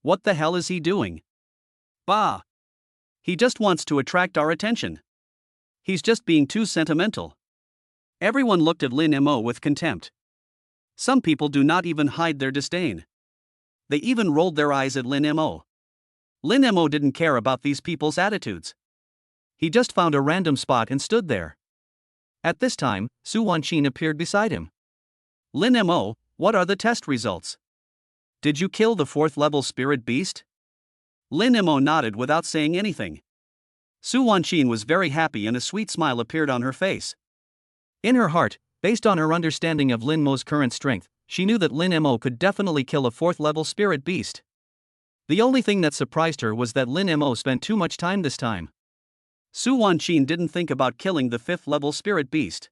What the hell is he doing? Bah! He just wants to attract our attention. He's just being too sentimental. Everyone looked at Lin Mo with contempt. Some people do not even hide their disdain. They even rolled their eyes at Lin Mo. Lin Mo didn't care about these people's attitudes. He just found a random spot and stood there. At this time, Su Wanqin appeared beside him. Lin Mo, what are the test results? Did you kill the 4th level spirit beast? Lin Mo nodded without saying anything. Su Wanqin was very happy and a sweet smile appeared on her face. In her heart, based on her understanding of Lin Mo's current strength, she knew that Lin Mo could definitely kill a 4th level spirit beast. The only thing that surprised her was that Lin Mo spent too much time this time. Su Wanqin didn't think about killing the 5th level spirit beast.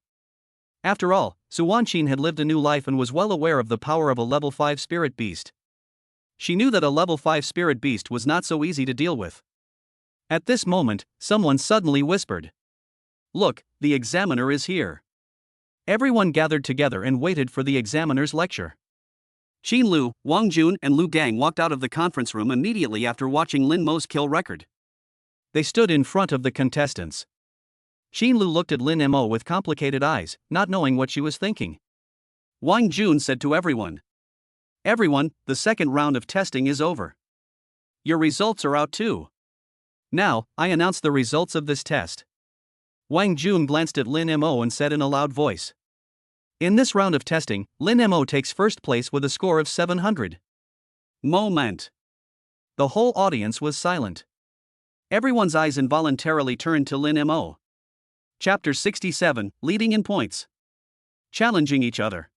After all, Su Wanqin had lived a new life and was well aware of the power of a level 5 spirit beast. She knew that a level 5 spirit beast was not so easy to deal with. At this moment, someone suddenly whispered, "Look, the examiner is here." Everyone gathered together and waited for the examiner's lecture. Xin Lu, Wang Jun and Lu Gang walked out of the conference room immediately after watching Lin Mo's kill record. They stood in front of the contestants. Xin Lu looked at Lin Mo with complicated eyes, not knowing what she was thinking. Wang Jun said to everyone, "Everyone, the second round of testing is over. Your results are out too. Now, I announce the results of this test." Wang Jun glanced at Lin Mo and said in a loud voice, "In this round of testing, Lin Mo takes first place with a score of 700. Moment. The whole audience was silent. Everyone's eyes involuntarily turned to Lin Mo. Chapter 67, Leading in Points. Challenging each other.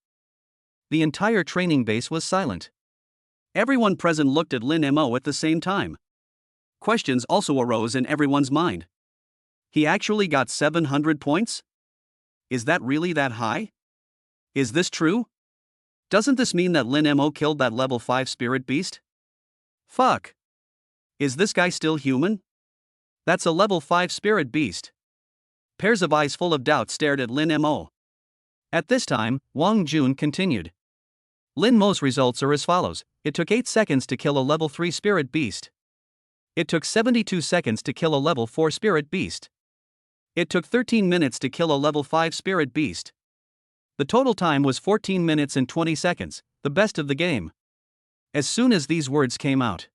The entire training base was silent. Everyone present looked at Lin Mo at the same time. Questions also arose in everyone's mind. He actually got 700 points? Is that really that high? Is this true? Doesn't this mean that Lin Mo killed that level 5 spirit beast? Fuck. Is this guy still human? That's a level 5 spirit beast. Pairs of eyes full of doubt stared at Lin Mo. At this time, Wang Jun continued. Lin Mo's results are as follows. It took 8 seconds to kill a level 3 spirit beast. It took 72 seconds to kill a level 4 spirit beast. It took 13 minutes to kill a level 5 spirit beast. The total time was 14 minutes and 20 seconds, the best of the game. As soon as these words came out,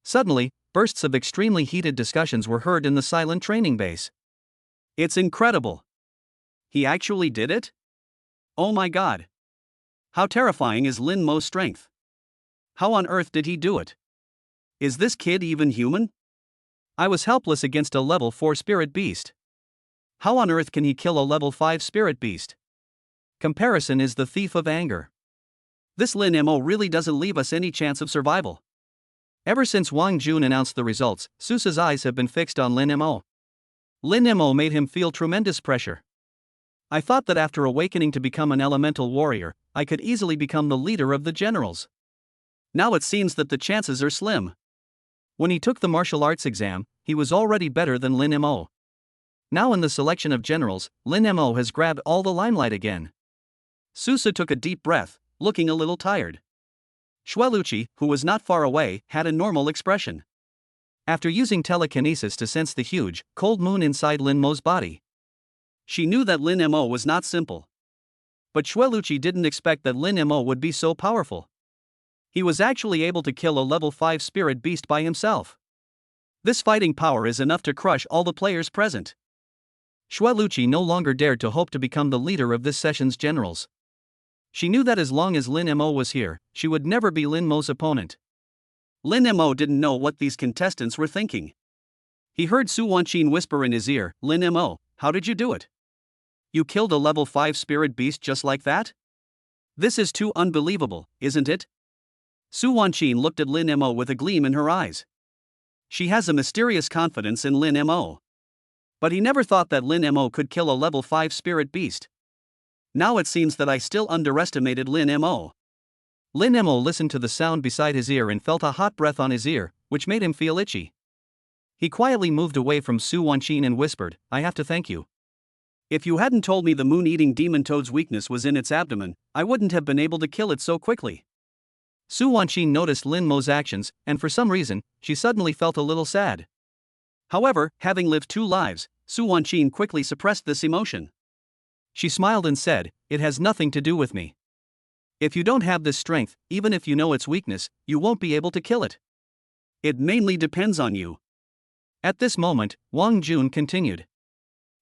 suddenly, bursts of extremely heated discussions were heard in the silent training base. It's incredible. He actually did it? Oh my god. How terrifying is Lin Mo's strength? How on earth did he do it? Is this kid even human? I was helpless against a level 4 spirit beast. How on earth can he kill a level 5 spirit beast? Comparison is the thief of anger. This Lin Mo really doesn't leave us any chance of survival. Ever since Wang Jun announced the results, Susa's eyes have been fixed on Lin Mo. Lin Mo made him feel tremendous pressure. I thought that after awakening to become an elemental warrior, I could easily become the leader of the generals. Now it seems that the chances are slim. When he took the martial arts exam, he was already better than Lin Mo. Now in the selection of generals, Lin Mo has grabbed all the limelight again. Susa took a deep breath, looking a little tired. Xueluqi, who was not far away, had a normal expression. After using telekinesis to sense the huge, cold moon inside Lin Mo's body, she knew that Lin Mo was not simple. But Xueluqi didn't expect that Lin Mo would be so powerful. He was actually able to kill a level 5 spirit beast by himself. This fighting power is enough to crush all the players present. Xueluqi no longer dared to hope to become the leader of this session's generals. She knew that as long as Lin Mo was here, she would never be Lin Mo's opponent. Lin Mo didn't know what these contestants were thinking. He heard Su Wanqin whisper in his ear, "Lin Mo, how did you do it? You killed a level 5 spirit beast just like that? This is too unbelievable, isn't it?" Su Wanqin looked at Lin Mo with a gleam in her eyes. She has a mysterious confidence in Lin Mo. But he never thought that Lin Mo could kill a level 5 spirit beast. Now it seems that I still underestimated Lin Mo. Lin Mo listened to the sound beside his ear and felt a hot breath on his ear, which made him feel itchy. He quietly moved away from Su Wanqin and whispered, "I have to thank you. If you hadn't told me the moon-eating demon toad's weakness was in its abdomen, I wouldn't have been able to kill it so quickly." Su Wanqin noticed Lin Mo's actions, and for some reason, she suddenly felt a little sad. However, having lived 2 lives, Su Wanqin quickly suppressed this emotion. She smiled and said, "It has nothing to do with me. If you don't have this strength, even if you know its weakness, you won't be able to kill it. It mainly depends on you." At this moment, Wang Jun continued.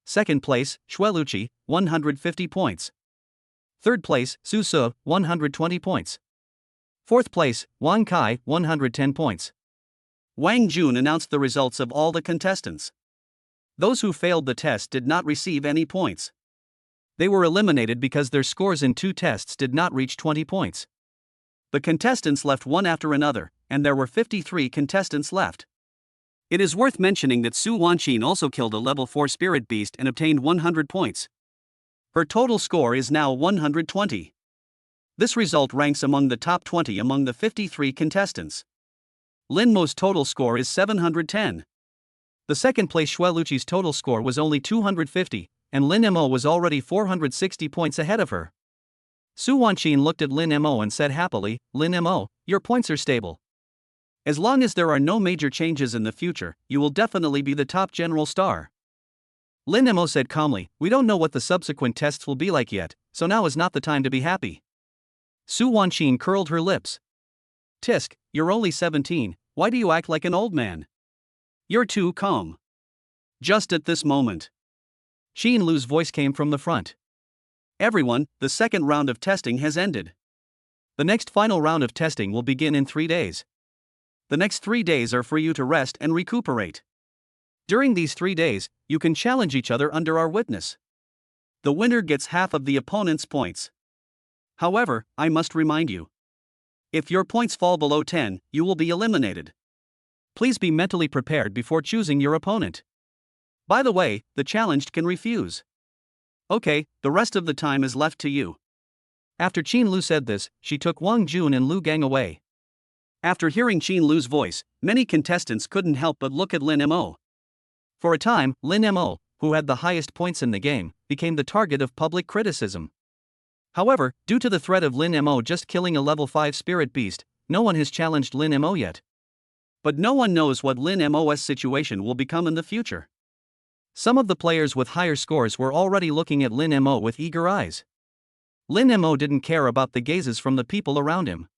Second place, Xueluqi, 150 points. Third place, Su Se, 120 points. Fourth place, Wang Kai, 110 points. Wang Jun announced the results of all the contestants. Those who failed the test did not receive any points. They were eliminated because their scores in 2 tests did not reach 20 points. The contestants left one after another, and there were 53 contestants left. It is worth mentioning that Su Wanqin also killed a level 4 spirit beast and obtained 100 points. Her total score is now 120. This result ranks among the top 20 among the 53 contestants. Lin Mo's total score is 710. The second place Xueluqi's total score was only 250, and Lin Mo was already 460 points ahead of her. Su Wanqin looked at Lin Mo and said happily, "Lin Mo, your points are stable. As long as there are no major changes in the future, you will definitely be the top general star." Lin Mo said calmly, "We don't know what the subsequent tests will be like yet, so now is not the time to be happy." Su Wanqin curled her lips. "Tisk, you're only 17, why do you act like an old man? You're too calm." Just at this moment, Xin Lu's voice came from the front. "Everyone, the second round of testing has ended. The next final round of testing will begin in 3 days. The next 3 days are for you to rest and recuperate. During these 3 days, you can challenge each other under our witness. The winner gets half of the opponent's points. However, I must remind you. If your points fall below 10, you will be eliminated. Please be mentally prepared before choosing your opponent. By the way, the challenged can refuse. Okay, the rest of the time is left to you. After Qin Lu said this, she took Wang Jun and Lu Gang away. After hearing Qin Lu's voice, many contestants couldn't help but look at Lin Mo. For a time, Lin Mo, who had the highest points in the game, became the target of public criticism. However, due to the threat of Lin Mo just killing a level 5 spirit beast, no one has challenged Lin Mo yet. But no one knows what Lin Mo's situation will become in the future. Some of the players with higher scores were already looking at Lin Mo with eager eyes. Lin Mo didn't care about the gazes from the people around him.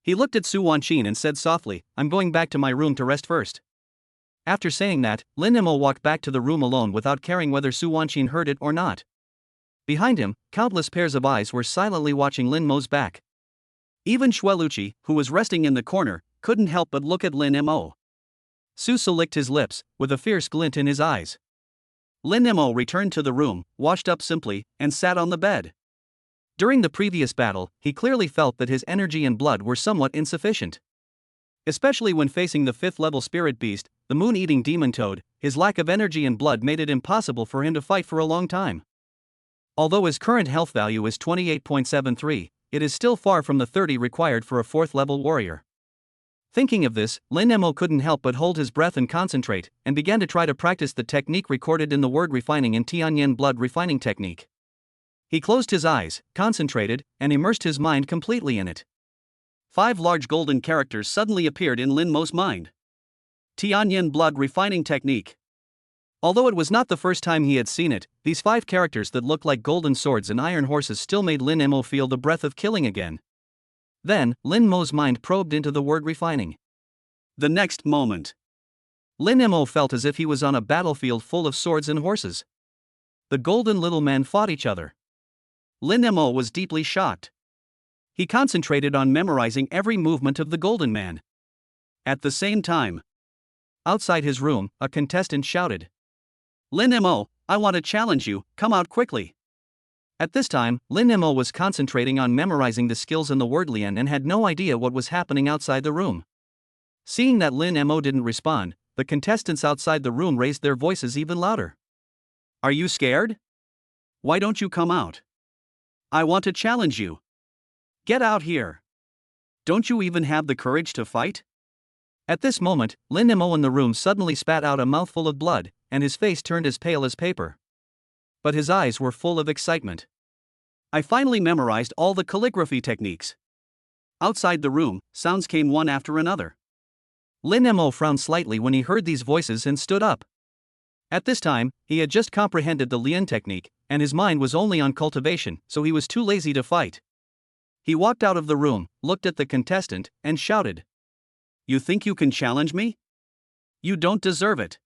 He looked at Su Wanqin and said softly, "I'm going back to my room to rest first." After saying that, Lin Mo walked back to the room alone without caring whether Su Wanqin heard it or not. Behind him, countless pairs of eyes were silently watching Lin Mo's back. Even Xueluqi, who was resting in the corner, couldn't help but look at Lin Mo. Su licked his lips, with a fierce glint in his eyes. Lin Mo returned to the room, washed up simply, and sat on the bed. During the previous battle, he clearly felt that his energy and blood were somewhat insufficient. Especially when facing the 5th level spirit beast, the moon-eating demon toad, his lack of energy and blood made it impossible for him to fight for a long time. Although his current health value is 28.73, it is still far from the 30 required for a 4th level warrior. Thinking of this, Lin Mo couldn't help but hold his breath and concentrate, and began to try to practice the technique recorded in the word refining and Tianyan blood refining technique. He closed his eyes, concentrated, and immersed his mind completely in it. 5 large golden characters suddenly appeared in Lin Mo's mind. Tianyan blood refining technique. Although it was not the first time he had seen it, these 5 characters that looked like golden swords and iron horses still made Lin Mo feel the breath of killing again. Then, Lin Mo's mind probed into the word refining. The next moment, Lin Mo felt as if he was on a battlefield full of swords and horses. The golden little men fought each other. Lin Mo was deeply shocked. He concentrated on memorizing every movement of the golden man. At the same time, outside his room, a contestant shouted, "Lin Mo, I want to challenge you, come out quickly." At this time, Lin Mo was concentrating on memorizing the skills in the word Lian and had no idea what was happening outside the room. Seeing that Lin Mo didn't respond, the contestants outside the room raised their voices even louder. "Are you scared? Why don't you come out? I want to challenge you. Get out here. Don't you even have the courage to fight?" At this moment, Lin Mo in the room suddenly spat out a mouthful of blood, and his face turned as pale as paper. But his eyes were full of excitement. "I finally memorized all the calligraphy techniques." Outside the room, sounds came one after another. Lin Mo frowned slightly when he heard these voices and stood up. At this time, he had just comprehended the Lian technique, and his mind was only on cultivation, so he was too lazy to fight. He walked out of the room, looked at the contestant, and shouted, "You think you can challenge me? You don't deserve it.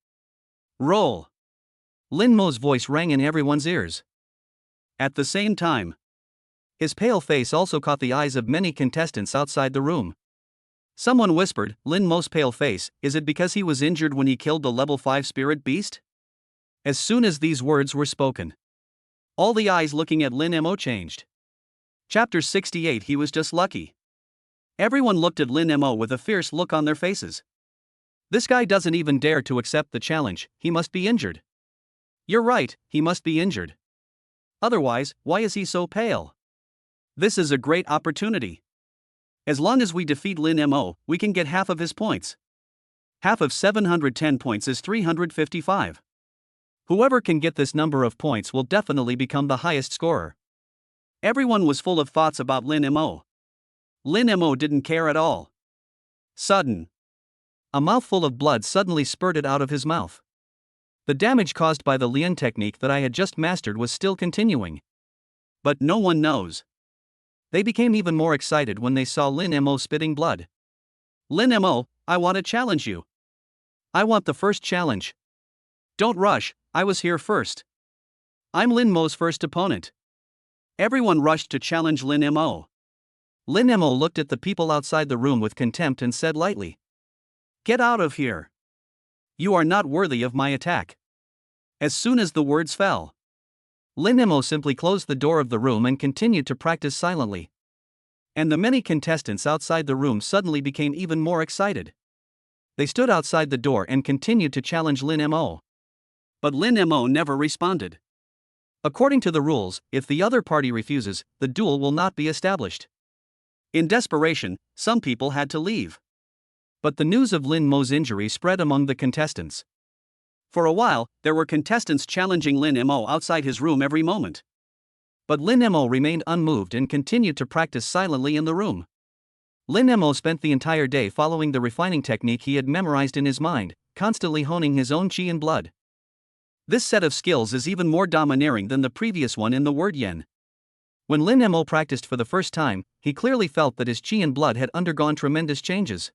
Roll." Lin Mo's voice rang in everyone's ears. At the same time, his pale face also caught the eyes of many contestants outside the room. Someone whispered, "Lin Mo's pale face, is it because he was injured when he killed the level 5 spirit beast?" As soon as these words were spoken, all the eyes looking at Lin Mo changed. Chapter 68. He was just lucky. Everyone looked at Lin Mo with a fierce look on their faces. This guy doesn't even dare to accept the challenge, he must be injured. You're right, he must be injured. Otherwise, why is he so pale? This is a great opportunity. As long as we defeat Lin Mo, we can get half of his points. Half of 710 points is 355. Whoever can get this number of points will definitely become the highest scorer. Everyone was full of thoughts about Lin Mo. Lin Mo didn't care at all. Sudden. A mouthful of blood suddenly spurted out of his mouth. The damage caused by the Lian technique that I had just mastered was still continuing. But no one knows. They became even more excited when they saw Lin Mo spitting blood. "Lin Mo, I want to challenge you. I want the first challenge. Don't rush, I was here first. I'm Lin Mo's first opponent." Everyone rushed to challenge Lin Mo. Lin Mo looked at the people outside the room with contempt and said lightly, "Get out of here. You are not worthy of my attack. As soon as the words fell, Lin Mo simply closed the door of the room and continued to practice silently. and the many contestants outside the room suddenly became even more excited. They stood outside the door and continued to challenge Lin Mo. But Lin Mo never responded. According to the rules, if the other party refuses, the duel will not be established. In desperation, some people had to leave. But the news of Lin Mo's injury spread among the contestants. For a while, there were contestants challenging Lin Mo outside his room every moment. But Lin Mo remained unmoved and continued to practice silently in the room. Lin Mo spent the entire day following the refining technique he had memorized in his mind, constantly honing his own qi and blood. This set of skills is even more domineering than the previous one in the word yen. When Lin Mo practiced for the first time, he clearly felt that his qi and blood had undergone tremendous changes.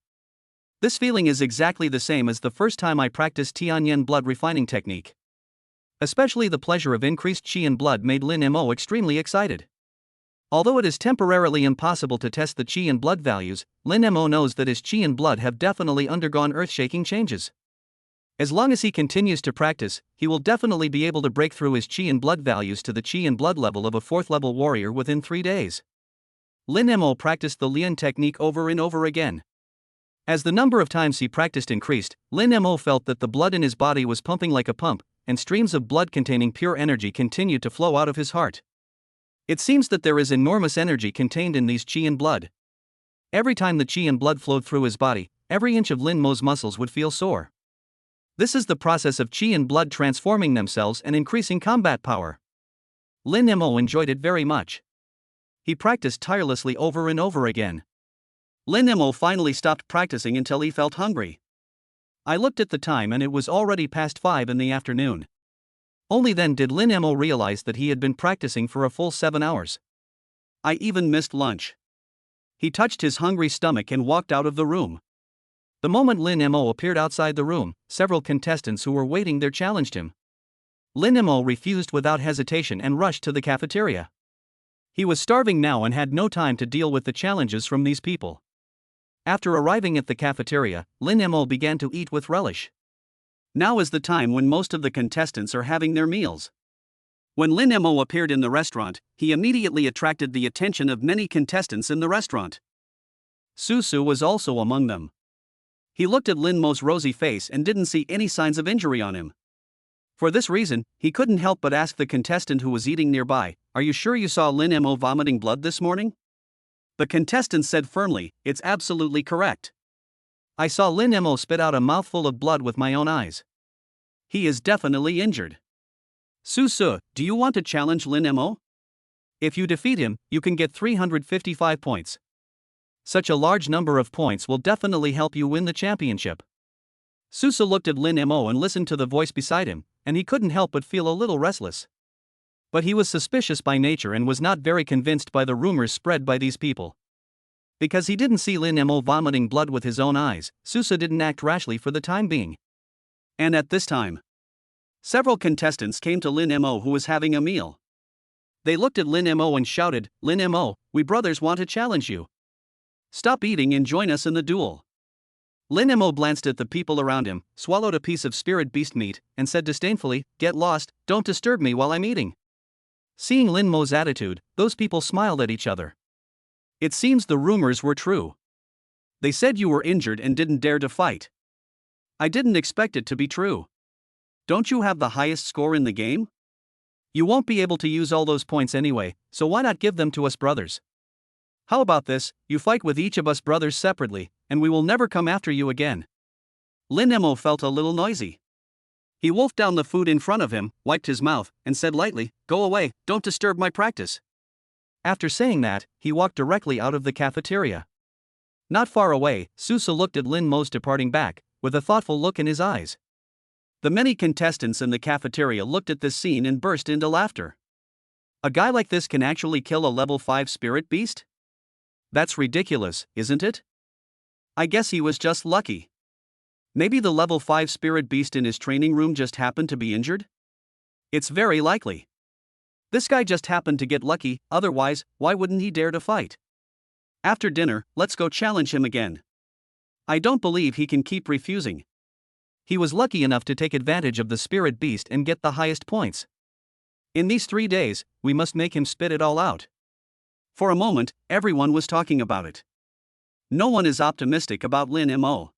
This feeling is exactly the same as the first time I practiced Tianyan blood refining technique. Especially the pleasure of increased qi and blood made Lin Mo extremely excited. Although it is temporarily impossible to test the qi and blood values, Lin Mo knows that his qi and blood have definitely undergone earth-shaking changes. As long as he continues to practice, he will definitely be able to break through his qi and blood values to the qi and blood level of a 4th level warrior within 3 days. Lin Mo practiced the Lian technique over and over again. As the number of times he practiced increased, Lin Mo felt that the blood in his body was pumping like a pump, and streams of blood containing pure energy continued to flow out of his heart. It seems that there is enormous energy contained in these qi and blood. Every time the qi and blood flowed through his body, every inch of Lin Mo's muscles would feel sore. This is the process of qi and blood transforming themselves and increasing combat power. Lin Mo enjoyed it very much. He practiced tirelessly over and over again. Lin Mo finally stopped practicing until he felt hungry. I looked at the time and it was already past 5 in the afternoon. Only then did Lin Mo realize that he had been practicing for a full 7 hours. I even missed lunch. He touched his hungry stomach and walked out of the room. The moment Lin Mo appeared outside the room, several contestants who were waiting there challenged him. Lin Mo refused without hesitation and rushed to the cafeteria. He was starving now and had no time to deal with the challenges from these people. After arriving at the cafeteria, Lin Mo began to eat with relish. Now is the time when most of the contestants are having their meals. When Lin Mo appeared in the restaurant, he immediately attracted the attention of many contestants in the restaurant. Su was also among them. He looked at Lin Mo's rosy face and didn't see any signs of injury on him. For this reason, he couldn't help but ask the contestant who was eating nearby, "Are you sure you saw Lin Mo vomiting blood this morning?" The contestant said firmly, "It's absolutely correct. I saw Lin Mo spit out a mouthful of blood with my own eyes. He is definitely injured. Su, do you want to challenge Lin Mo? If you defeat him, you can get 355 points. Such a large number of points will definitely help you win the championship." Su looked at Lin Mo and listened to the voice beside him, and he couldn't help but feel a little restless. But he was suspicious by nature and was not very convinced by the rumors spread by these people. Because he didn't see Lin Mo vomiting blood with his own eyes, Su didn't act rashly for the time being. And at this time, several contestants came to Lin Mo who was having a meal. They looked at Lin Mo and shouted, "Lin Mo, we brothers want to challenge you. Stop eating and join us in the duel." Lin Mo glanced at the people around him, swallowed a piece of spirit beast meat, and said disdainfully, "Get lost, don't disturb me while I'm eating." Seeing Lin Mo's attitude, those people smiled at each other. It seems the rumors were true. They said you were injured and didn't dare to fight. I didn't expect it to be true. Don't you have the highest score in the game? You won't be able to use all those points anyway, so why not give them to us brothers? How about this, you fight with each of us brothers separately, and we will never come after you again. Lin Mo felt a little noisy. He wolfed down the food in front of him, wiped his mouth, and said lightly, "Go away, don't disturb my practice." After saying that, he walked directly out of the cafeteria. Not far away, Su looked at Lin Mo's departing back, with a thoughtful look in his eyes. The many contestants in the cafeteria looked at this scene and burst into laughter. A guy like this can actually kill a level 5 spirit beast? That's ridiculous, isn't it? I guess he was just lucky. Maybe the level 5 spirit beast in his training room just happened to be injured? It's very likely. This guy just happened to get lucky, otherwise, why wouldn't he dare to fight? After dinner, let's go challenge him again. I don't believe he can keep refusing. He was lucky enough to take advantage of the spirit beast and get the highest points. In these 3 days, we must make him spit it all out. For a moment, everyone was talking about it. No one is optimistic about Lin Mo.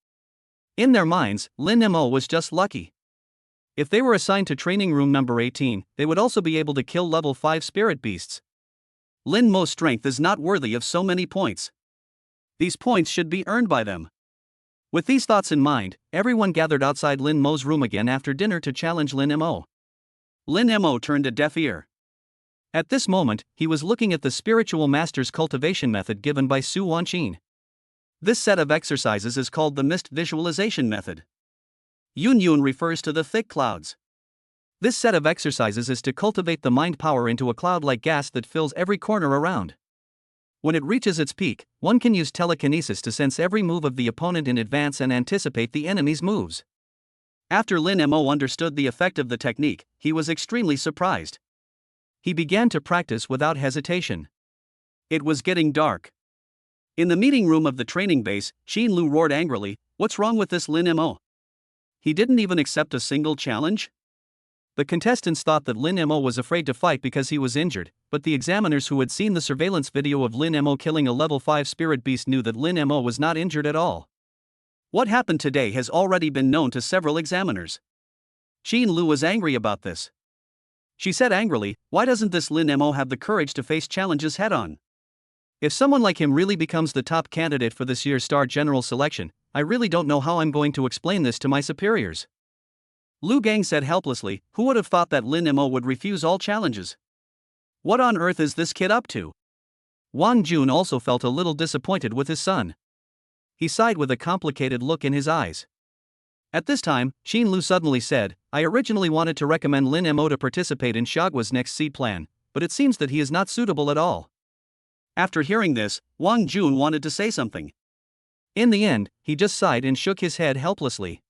In their minds, Lin Mo was just lucky. If they were assigned to training room number 18, they would also be able to kill level 5 spirit beasts. Lin Mo's strength is not worthy of so many points. These points should be earned by them. With these thoughts in mind, everyone gathered outside Lin Mo's room again after dinner to challenge Lin Mo. Lin Mo turned a deaf ear. At this moment, he was looking at the spiritual master's cultivation method given by Su Wanqin. This set of exercises is called the mist visualization method. Yun refers to the thick clouds. This set of exercises is to cultivate the mind power into a cloud-like gas that fills every corner around. When it reaches its peak, one can use telekinesis to sense every move of the opponent in advance and anticipate the enemy's moves. After Lin Mo understood the effect of the technique, he was extremely surprised. He began to practice without hesitation. It was getting dark. In the meeting room of the training base, Qin Lu roared angrily, "What's wrong with this Lin Mo? He didn't even accept a single challenge?" The contestants thought that Lin Mo was afraid to fight because he was injured, but the examiners who had seen the surveillance video of Lin Mo killing a level 5 spirit beast knew that Lin Mo was not injured at all. What happened today has already been known to several examiners. Qin Lu was angry about this. She said angrily, "Why doesn't this Lin Mo have the courage to face challenges head-on? If someone like him really becomes the top candidate for this year's Star General selection, I really don't know how I'm going to explain this to my superiors." Lu Gang said helplessly, "Who would have thought that Lin Mo would refuse all challenges? What on earth is this kid up to?" Wang Jun also felt a little disappointed with his son. He sighed with a complicated look in his eyes. At this time, Qin Lu suddenly said, "I originally wanted to recommend Lin Mo to participate in Xiaogua's next seed plan, but it seems that he is not suitable at all." After hearing this, Wang Jun wanted to say something. In the end, he just sighed and shook his head helplessly.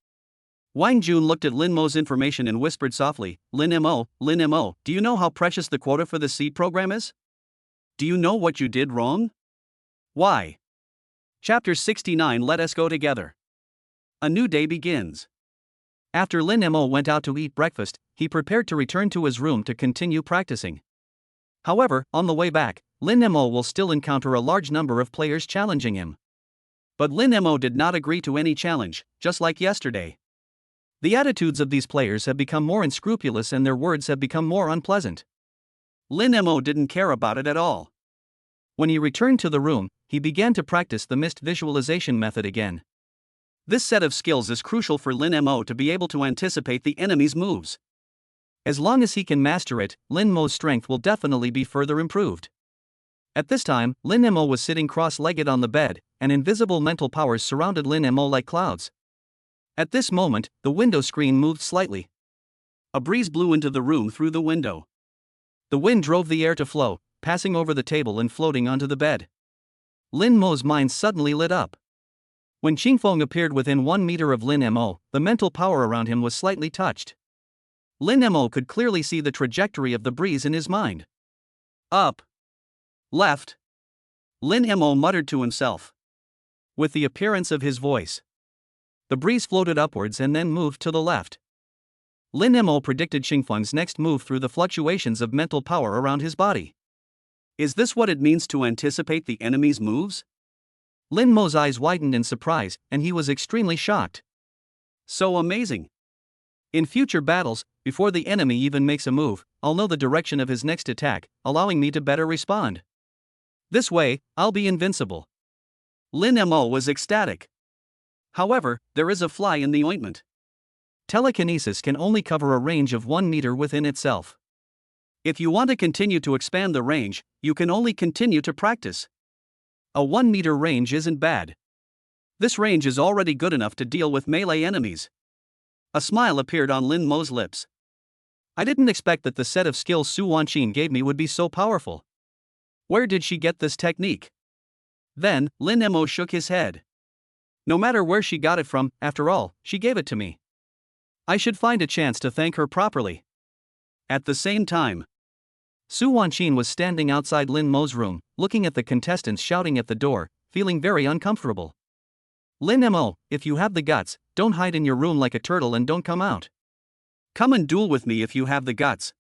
Wang Jun looked at Lin Mo's information and whispered softly, Lin Mo, do you know how precious the quota for the seed program is? Do you know what you did wrong? Why? Chapter 69. Let us go together. A new day begins. After Lin Mo went out to eat breakfast, he prepared to return to his room to continue practicing. However, on the way back, Lin Mo will still encounter a large number of players challenging him. But Lin Mo did not agree to any challenge, just like yesterday. The attitudes of these players have become more unscrupulous and their words have become more unpleasant. Lin Mo didn't care about it at all. When he returned to the room, he began to practice the mist visualization method again. This set of skills is crucial for Lin Mo to be able to anticipate the enemy's moves. As long as he can master it, Lin Mo's strength will definitely be further improved. At this time, Lin Mo was sitting cross-legged on the bed, and invisible mental powers surrounded Lin Mo like clouds. At this moment, the window screen moved slightly. A breeze blew into the room through the window. The wind drove the air to flow, passing over the table and floating onto the bed. Lin Mo's mind suddenly lit up. When Qingfeng appeared within 1 meter of Lin Mo, the mental power around him was slightly touched. Lin Mo could clearly see the trajectory of the breeze in his mind. Up. Left. Lin Mo muttered to himself. With the appearance of his voice, the breeze floated upwards and then moved to the left. Lin Mo predicted Qingfeng's next move through the fluctuations of mental power around his body. Is this what it means to anticipate the enemy's moves? Lin Mo's eyes widened in surprise, and he was extremely shocked. So amazing. In future battles, before the enemy even makes a move, I'll know the direction of his next attack, allowing me to better respond. This way, I'll be invincible. Lin Mo was ecstatic. However, there is a fly in the ointment. Telekinesis can only cover a range of 1 meter within itself. If you want to continue to expand the range, you can only continue to practice. A 1 meter range isn't bad. This range is already good enough to deal with melee enemies. A smile appeared on Lin Mo's lips. I didn't expect that the set of skills Su Wanqin gave me would be so powerful. Where did she get this technique? Then, Lin Mo shook his head. No matter where she got it from, after all, she gave it to me. I should find a chance to thank her properly. At the same time, Su Wanqin was standing outside Lin Mo's room, looking at the contestants shouting at the door, feeling very uncomfortable. Lin Mo, if you have the guts, don't hide in your room like a turtle and don't come out. Come and duel with me if you have the guts.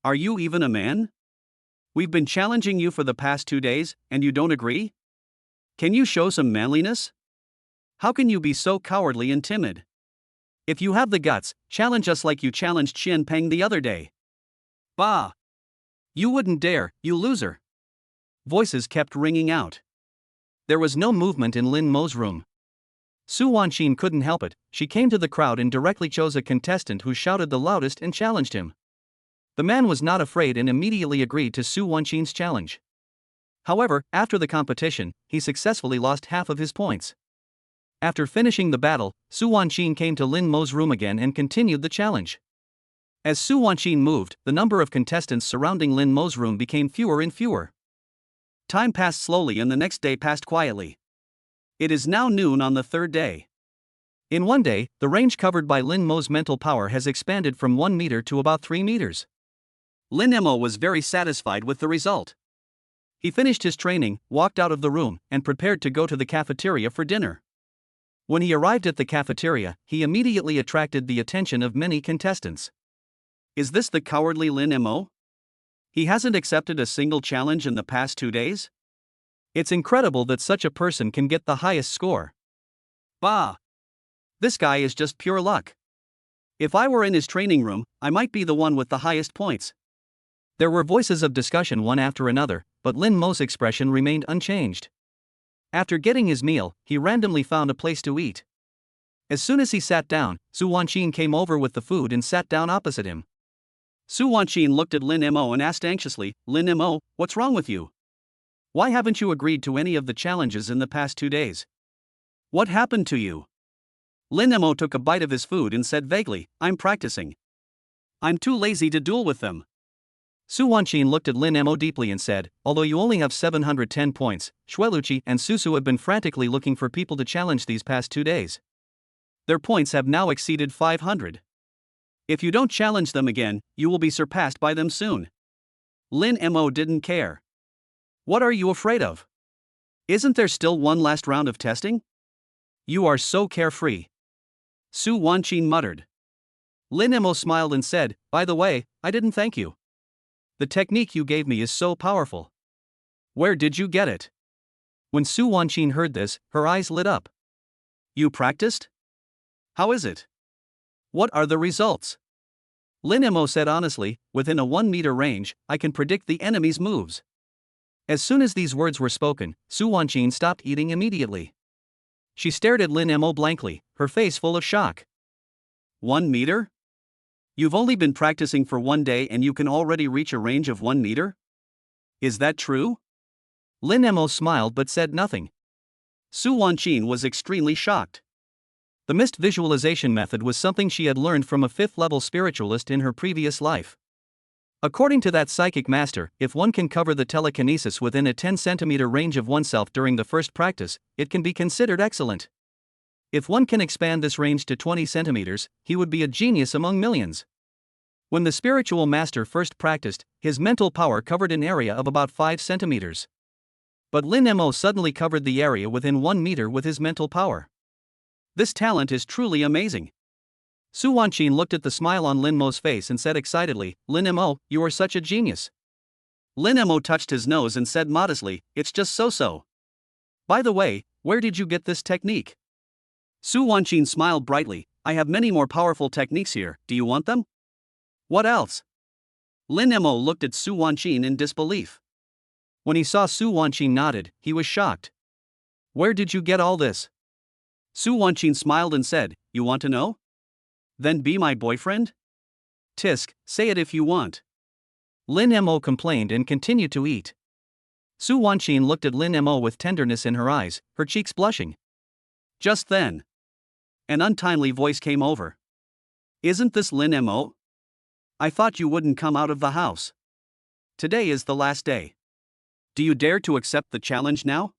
Are you even a man? We've been challenging you for the past 2 days, and you don't agree? Can you show some manliness? How can you be so cowardly and timid? If you have the guts, challenge us like you challenged Qian Peng the other day. Bah! You wouldn't dare, you loser! Voices kept ringing out. There was no movement in Lin Mo's room. Su Wanqin couldn't help it. She came to the crowd and directly chose a contestant who shouted the loudest and challenged him. The man was not afraid and immediately agreed to Su Wanqin's challenge. However, after the competition, he successfully lost half of his points. After finishing the battle, Su Wanqin came to Lin Mo's room again and continued the challenge. As Su Wanqin moved, the number of contestants surrounding Lin Mo's room became fewer and fewer. Time passed slowly and the next day passed quietly. It is now noon on the third day. In one day, the range covered by Lin Mo's mental power has expanded from 1 meter to about 3 meters. Lin Mo was very satisfied with the result. He finished his training, walked out of the room, and prepared to go to the cafeteria for dinner. When he arrived at the cafeteria, he immediately attracted the attention of many contestants. Is this the cowardly Lin Mo? He hasn't accepted a single challenge in the past 2 days? It's incredible that such a person can get the highest score. Bah! This guy is just pure luck. If I were in his training room, I might be the one with the highest points. There were voices of discussion one after another, but Lin Mo's expression remained unchanged. After getting his meal, he randomly found a place to eat. As soon as he sat down, Su Wanqin came over with the food and sat down opposite him. Su Wanqin looked at Lin Mo and asked anxiously, Lin Mo, what's wrong with you? Why haven't you agreed to any of the challenges in the past 2 days? What happened to you? Lin Mo took a bite of his food and said vaguely, I'm practicing. I'm too lazy to duel with them. Su Wanqin looked at Lin Mo deeply and said, although you only have 710 points, Xueluqi and Susu have been frantically looking for people to challenge these past 2 days. Their points have now exceeded 500. If you don't challenge them again, you will be surpassed by them soon. Lin Mo didn't care. What are you afraid of? Isn't there still one last round of testing? You are so carefree. Su Wanqin muttered. Lin Mo smiled and said, by the way, I didn't thank you. The technique you gave me is so powerful. Where did you get it? When Su Wanqin heard this, her eyes lit up. You practiced? How is it? What are the results? Lin Mo said honestly, within a 1 meter range, I can predict the enemy's moves. As soon as these words were spoken, Su Wanqin stopped eating immediately. She stared at Lin Mo blankly, her face full of shock. 1 meter? You've only been practicing for 1 day and you can already reach a range of 1 meter? Is that true? Lin Mo smiled but said nothing. Su Wanqin was extremely shocked. The mist visualization method was something she had learned from a 5th-level spiritualist in her previous life. According to that psychic master, if one can cover the telekinesis within a 10-centimeter range of oneself during the first practice, it can be considered excellent. If one can expand this range to 20 centimeters, he would be a genius among millions. When the spiritual master first practiced, his mental power covered an area of about 5 centimeters. But Lin Mo suddenly covered the area within 1 meter with his mental power. This talent is truly amazing. Su Wanqin looked at the smile on Lin Mo's face and said excitedly, Lin Mo, you are such a genius. Lin Mo touched his nose and said modestly, it's just so-so. By the way, where did you get this technique? Su Wanqin smiled brightly, I have many more powerful techniques here, do you want them? What else? Lin Mo looked at Su Wanqin in disbelief. When he saw Su Wanqin nodded, he was shocked. Where did you get all this? Su Wanqin smiled and said, you want to know? Then be my boyfriend? Tisk, say it if you want. Lin Mo complained and continued to eat. Su Wanqin looked at Lin Mo with tenderness in her eyes, her cheeks blushing. Just then, an untimely voice came over. Isn't this Lin Mo? I thought you wouldn't come out of the house. Today is the last day. Do you dare to accept the challenge now?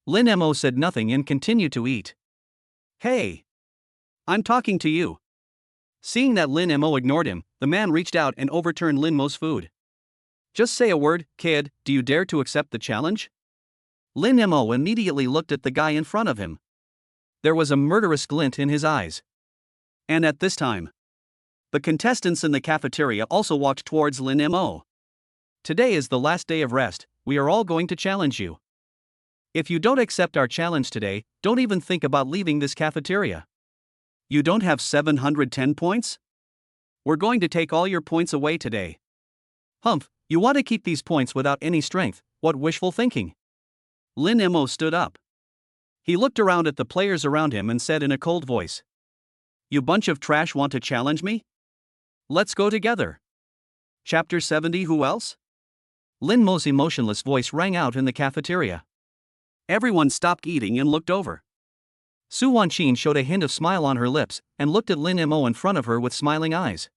Lin Mo said nothing and continued to eat. Hey! I'm talking to you. Seeing that Lin Mo ignored him, the man reached out and overturned Lin Mo's food. Just say a word, kid, do you dare to accept the challenge? Lin Mo immediately looked at the guy in front of him. There was a murderous glint in his eyes. And at this time, the contestants in the cafeteria also walked towards Lin Mo. Today is the last day of rest, we are all going to challenge you. If you don't accept our challenge today, don't even think about leaving this cafeteria. You don't have 710 points? We're going to take all your points away today. Humph, you want to keep these points without any strength, what wishful thinking. Lin Mo stood up. He looked around at the players around him and said in a cold voice, "You bunch of trash want to challenge me? Let's go together." Chapter 70. Who else? Lin Mo's emotionless voice rang out in the cafeteria. Everyone stopped eating and looked over. Su Wanqin showed a hint of smile on her lips and looked at Lin Mo in front of her with smiling eyes.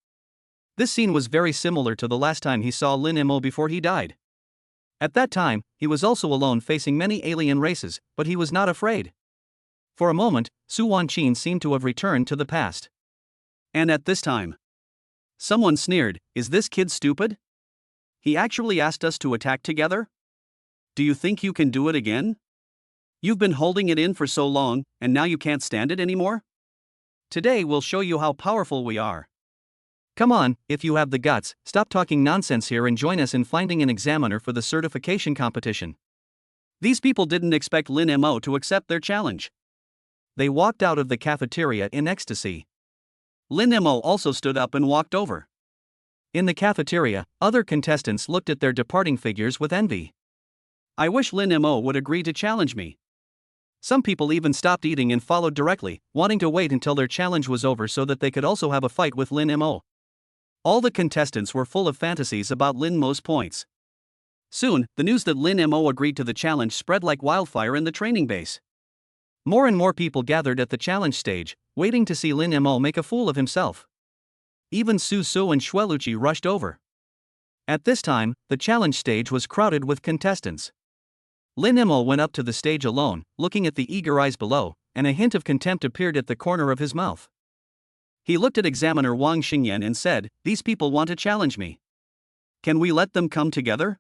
This scene was very similar to the last time he saw Lin Mo before he died. At that time, he was also alone facing many alien races, but he was not afraid. For a moment, Su Wanqin seemed to have returned to the past. And at this time, someone sneered, "Is this kid stupid? He actually asked us to attack together? Do you think you can do it again? You've been holding it in for so long, and now you can't stand it anymore? Today we'll show you how powerful we are." Come on, if you have the guts, stop talking nonsense here and join us in finding an examiner for the certification competition. These people didn't expect Lin Mo to accept their challenge. They walked out of the cafeteria in ecstasy. Lin Mo also stood up and walked over. In the cafeteria, other contestants looked at their departing figures with envy. I wish Lin Mo would agree to challenge me. Some people even stopped eating and followed directly, wanting to wait until their challenge was over so that they could also have a fight with Lin Mo. All the contestants were full of fantasies about Lin Mo's points. Soon, the news that Lin Mo agreed to the challenge spread like wildfire in the training base. More and more people gathered at the challenge stage, waiting to see Lin Mo make a fool of himself. Even Su Su and Xueluchi rushed over. At this time, the challenge stage was crowded with contestants. Lin Mo went up to the stage alone, looking at the eager eyes below, and a hint of contempt appeared at the corner of his mouth. He looked at examiner Wang Xingyan and said, "These people want to challenge me. Can we let them come together?"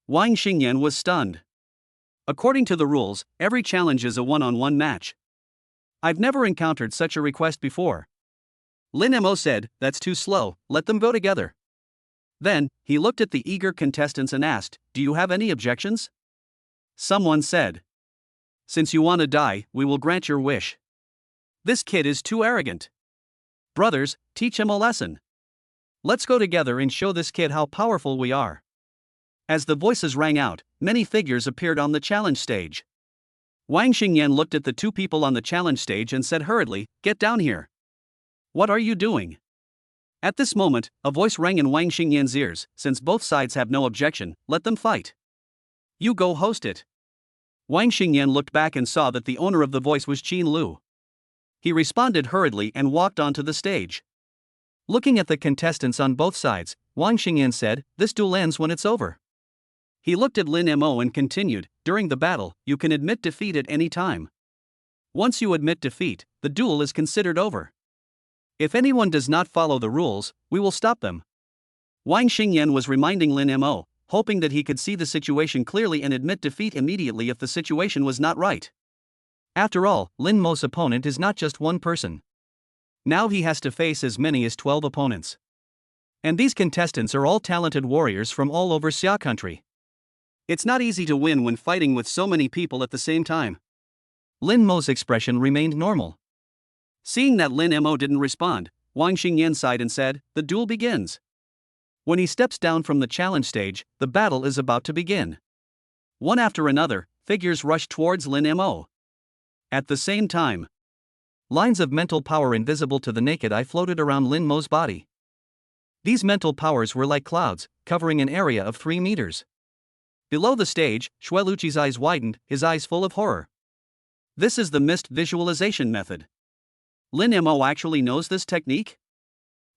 Wang Xingyan was stunned. According to the rules, every challenge is a one-on-one match. I've never encountered such a request before. Lin Mo said, "That's too slow, let them go together." Then, he looked at the eager contestants and asked, "Do you have any objections?" Someone said, "Since you want to die, we will grant your wish. This kid is too arrogant. Brothers, teach him a lesson. Let's go together and show this kid how powerful we are." As the voices rang out, many figures appeared on the challenge stage. Wang Xingyan looked at the two people on the challenge stage and said hurriedly, "Get down here. What are you doing?" At this moment, a voice rang in Wang Xingyan's ears, "Since both sides have no objection, let them fight. You go host it." Wang Xingyan looked back and saw that the owner of the voice was Qin Lu. He responded hurriedly and walked onto the stage. Looking at the contestants on both sides, Wang Xingyan said, "This duel ends when it's over." He looked at Lin Mo and continued, "During the battle, you can admit defeat at any time. Once you admit defeat, the duel is considered over. If anyone does not follow the rules, we will stop them." Wang Xingyan was reminding Lin Mo, hoping that he could see the situation clearly and admit defeat immediately if the situation was not right. After all, Lin Mo's opponent is not just one person. Now he has to face as many as 12 opponents. And these contestants are all talented warriors from all over Xia country. It's not easy to win when fighting with so many people at the same time. Lin Mo's expression remained normal. Seeing that Lin Mo didn't respond, Wang Xingyan sighed and said, "The duel begins." When he steps down from the challenge stage, the battle is about to begin. One after another, figures rush towards Lin Mo. At the same time, lines of mental power invisible to the naked eye floated around Lin Mo's body. These mental powers were like clouds, covering an area of 3 meters. Below the stage, Xueluchi's eyes widened, his eyes full of horror. This is the mist visualization method. Lin Mo actually knows this technique?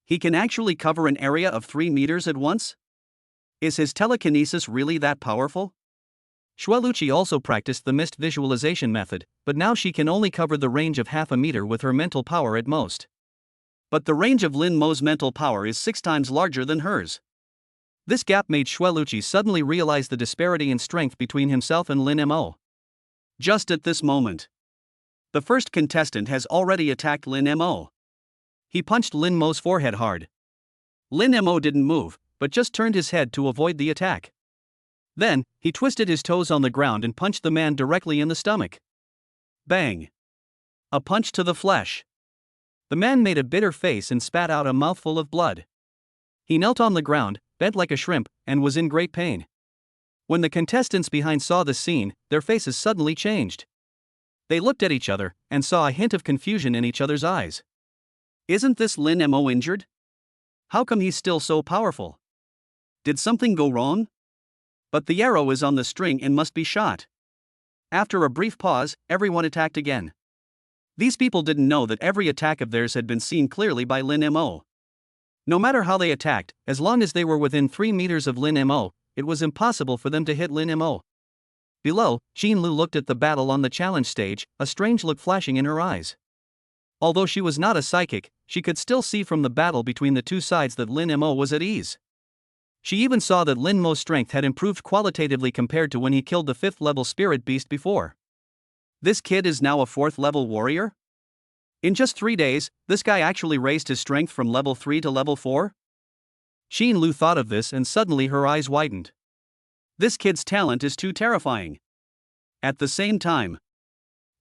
He can actually cover an area of 3 meters at once? Is his telekinesis really that powerful? Xueluchi also practiced the mist visualization method, but now she can only cover the range of half a meter with her mental power at most. But the range of Lin Mo's mental power is 6 times larger than hers. This gap made Xueluchi suddenly realize the disparity in strength between himself and Lin Mo. Just at this moment, The first contestant has already attacked Lin Mo. He punched Lin Mo's forehead hard. Lin Mo didn't move, but just turned his head to avoid the attack. Then, he twisted his toes on the ground and punched the man directly in the stomach. Bang! A punch to the flesh. The man made a bitter face and spat out a mouthful of blood. He knelt on the ground, bent like a shrimp, and was in great pain. When the contestants behind saw the scene, their faces suddenly changed. They looked at each other and saw a hint of confusion in each other's eyes. Isn't this Lin Mo injured? How come he's still so powerful? Did something go wrong? But the arrow is on the string and must be shot. After a brief pause, everyone attacked again. These people didn't know that every attack of theirs had been seen clearly by Lin Mo. No matter how they attacked, as long as they were within 3 meters of Lin Mo, it was impossible for them to hit Lin Mo. Below, Xin Lu looked at the battle on the challenge stage, a strange look flashing in her eyes. Although she was not a psychic, she could still see from the battle between the two sides that Lin Mo was at ease. She even saw that Lin Mo's strength had improved qualitatively compared to when he killed the 5th level spirit beast before. This kid is now a 4th level warrior? In just 3 days, this guy actually raised his strength from level 3 to level 4? Xin Lu thought of this and suddenly her eyes widened. This kid's talent is too terrifying. At the same time,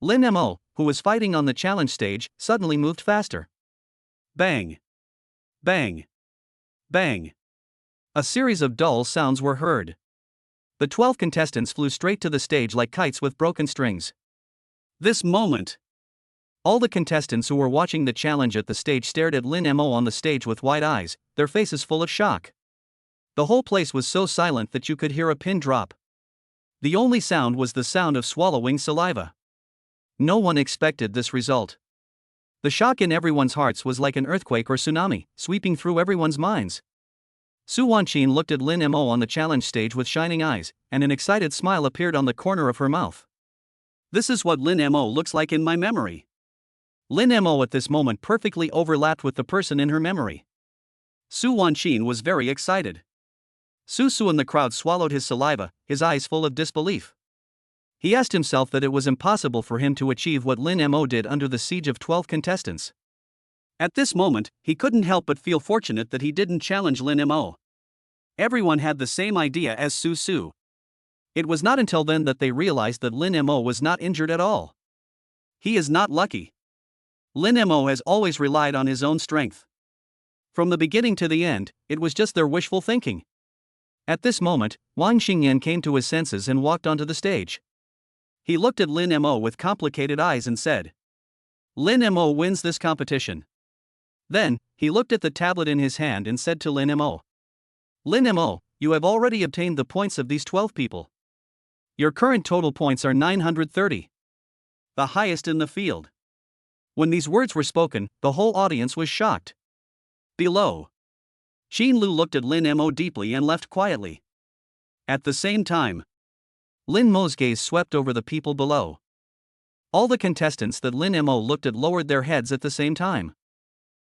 Lin Mo, who was fighting on the challenge stage, suddenly moved faster. Bang! Bang! Bang! A series of dull sounds were heard. The 12 contestants flew straight to the stage like kites with broken strings. This moment, all the contestants who were watching the challenge at the stage stared at Lin Mo on the stage with wide eyes, their faces full of shock. The whole place was so silent that you could hear a pin drop. The only sound was the sound of swallowing saliva. No one expected this result. The shock in everyone's hearts was like an earthquake or tsunami, sweeping through everyone's minds. Su Wanqin looked at Lin Mo on the challenge stage with shining eyes, and an excited smile appeared on the corner of her mouth. This is what Lin Mo looks like in my memory. Lin Mo at this moment perfectly overlapped with the person in her memory. Su Wanqin was very excited. Su Su in the crowd swallowed his saliva, his eyes full of disbelief. He asked himself that it was impossible for him to achieve what Lin Mo did under the siege of 12 contestants. At this moment, he couldn't help but feel fortunate that he didn't challenge Lin Mo. Everyone had the same idea as Su Su. It was not until then that they realized that Lin Mo was not injured at all. He is not lucky. Lin Mo has always relied on his own strength. From the beginning to the end, it was just their wishful thinking. At this moment, Wang Xingyan came to his senses and walked onto the stage. He looked at Lin Mo with complicated eyes and said, "Lin Mo wins this competition." Then, he looked at the tablet in his hand and said to Lin Mo, "Lin Mo, you have already obtained the points of these 12 people. Your current total points are 930. The highest in the field." When these words were spoken, the whole audience was shocked. Below, Xin Lu looked at Lin Mo deeply and left quietly. At the same time, Lin Mo's gaze swept over the people below. All the contestants that Lin Mo looked at lowered their heads at the same time.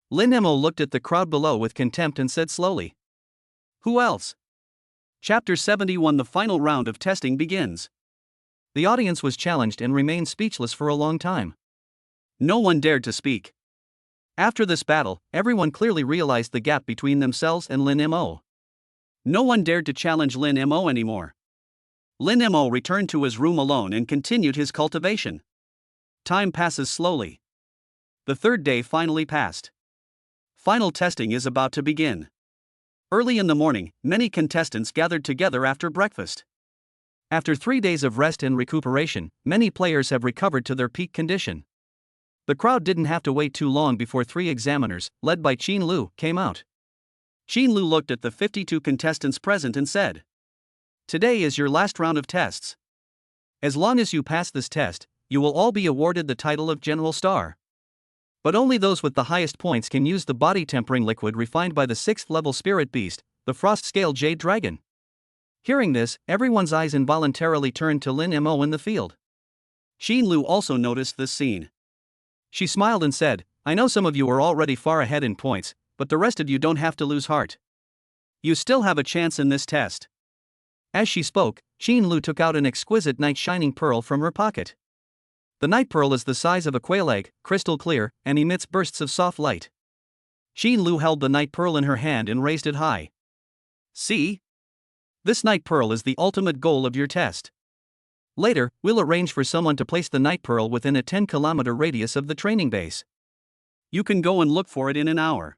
Lin Mo looked at the crowd below with contempt and said slowly, "Who else?" Chapter 71. The final round of testing begins. The audience was challenged and remained speechless for a long time. No one dared to speak. After this battle, everyone clearly realized the gap between themselves and Lin Mo. No one dared to challenge Lin Mo anymore. Lin Mo returned to his room alone and continued his cultivation. Time passes slowly. The third day finally passed. Final testing is about to begin. Early in the morning, many contestants gathered together after breakfast. After 3 days of rest and recuperation, many players have recovered to their peak condition. The crowd didn't have to wait too long before 3 examiners, led by Xin Lu, came out. Xin Lu looked at the 52 contestants present and said, "Today is your last round of tests. As long as you pass this test, you will all be awarded the title of General Star. But only those with the highest points can use the body tempering liquid refined by the 6th level spirit beast, the Frost Scale Jade Dragon." Hearing this, everyone's eyes involuntarily turned to Lin Mo in the field. Xin Lu also noticed this scene. She smiled and said, "I know some of you are already far ahead in points, but the rest of you don't have to lose heart. You still have a chance in this test." As she spoke, Xin Lu took out an exquisite night shining pearl from her pocket. The night pearl is the size of a quail egg, crystal clear, and emits bursts of soft light. Xin Lu held the night pearl in her hand and raised it high. See? This night pearl is the ultimate goal of your test. Later, we'll arrange for someone to place the night pearl within a 10-kilometer radius of the training base. You can go and look for it in an hour.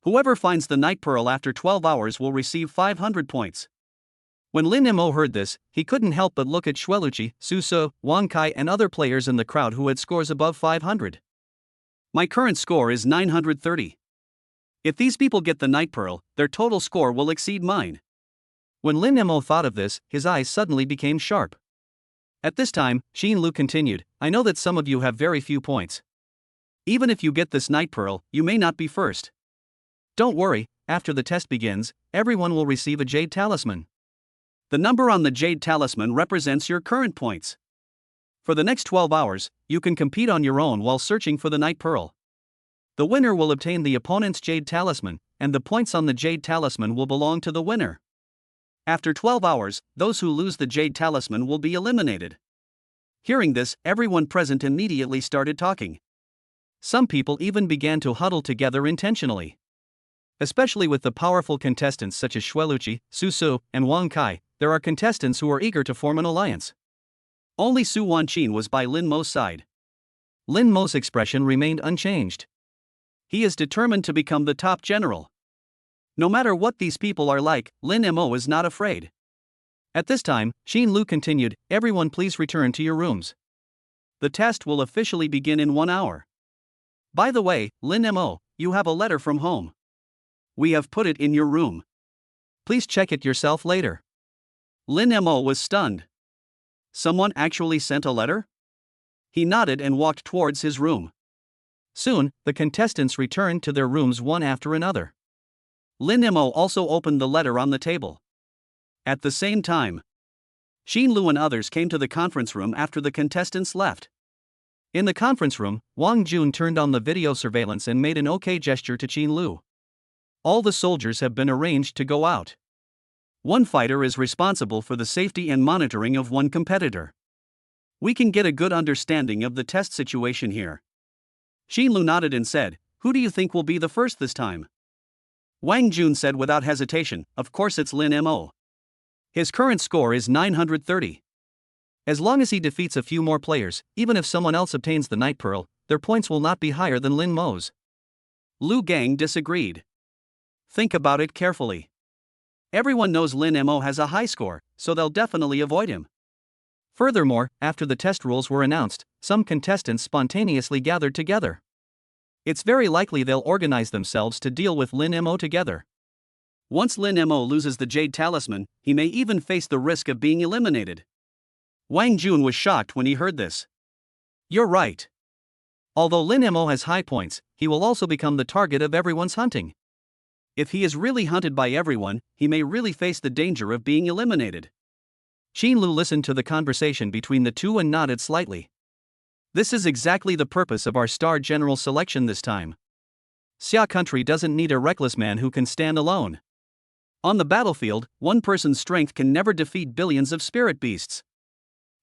Whoever finds the night pearl after 12 hours will receive 500 points. When Lin Mo heard this, he couldn't help but look at Xueluqi, Su So, Wang Kai and other players in the crowd who had scores above 500. My current score is 930. If these people get the night pearl, their total score will exceed mine. When Lin Mo thought of this, his eyes suddenly became sharp. At this time, Xin Lu continued, I know that some of you have very few points. Even if you get this night pearl, you may not be first. Don't worry, after the test begins, everyone will receive a jade talisman. The number on the jade talisman represents your current points. For the next 12 hours, you can compete on your own while searching for the night pearl. The winner will obtain the opponent's jade talisman, and the points on the jade talisman will belong to the winner. After 12 hours, those who lose the jade talisman will be eliminated. Hearing this, everyone present immediately started talking. Some people even began to huddle together intentionally. Especially with the powerful contestants such as Xueluqi, Su So, and Wang Kai, there are contestants who are eager to form an alliance. Only Su Wanqin was by Lin Mo's side. Lin Mo's expression remained unchanged. He is determined to become the top general. No matter what these people are like, Lin Mo is not afraid. At this time, Xin Lu continued, everyone please return to your rooms. The test will officially begin in 1 hour. By the way, Lin Mo, you have a letter from home. We have put it in your room. Please check it yourself later. Lin Mo was stunned. Someone actually sent a letter? He nodded and walked towards his room. Soon, the contestants returned to their rooms one after another. Lin Mo also opened the letter on the table. At the same time, Xin Lu and others came to the conference room after the contestants left. In the conference room, Wang Jun turned on the video surveillance and made an OK gesture to Xin Lu. All the soldiers have been arranged to go out. One fighter is responsible for the safety and monitoring of one competitor. We can get a good understanding of the test situation here. Xin Lu nodded and said, who do you think will be the first this time? Wang Jun said without hesitation, of course it's Lin Mo. His current score is 930. As long as he defeats a few more players, even if someone else obtains the night pearl, their points will not be higher than Lin Mo's. Lu Gang disagreed. Think about it carefully. Everyone knows Lin Mo has a high score, so they'll definitely avoid him. Furthermore, after the test rules were announced, some contestants spontaneously gathered together. It's very likely they'll organize themselves to deal with Lin Mo together. Once Lin Mo loses the jade talisman, he may even face the risk of being eliminated. Wang Jun was shocked when he heard this. You're right. Although Lin Mo has high points, he will also become the target of everyone's hunting. If he is really hunted by everyone, he may really face the danger of being eliminated. Xin Lu listened to the conversation between the two and nodded slightly. This is exactly the purpose of our star general selection this time. Xia country doesn't need a reckless man who can stand alone. On the battlefield, one person's strength can never defeat billions of spirit beasts.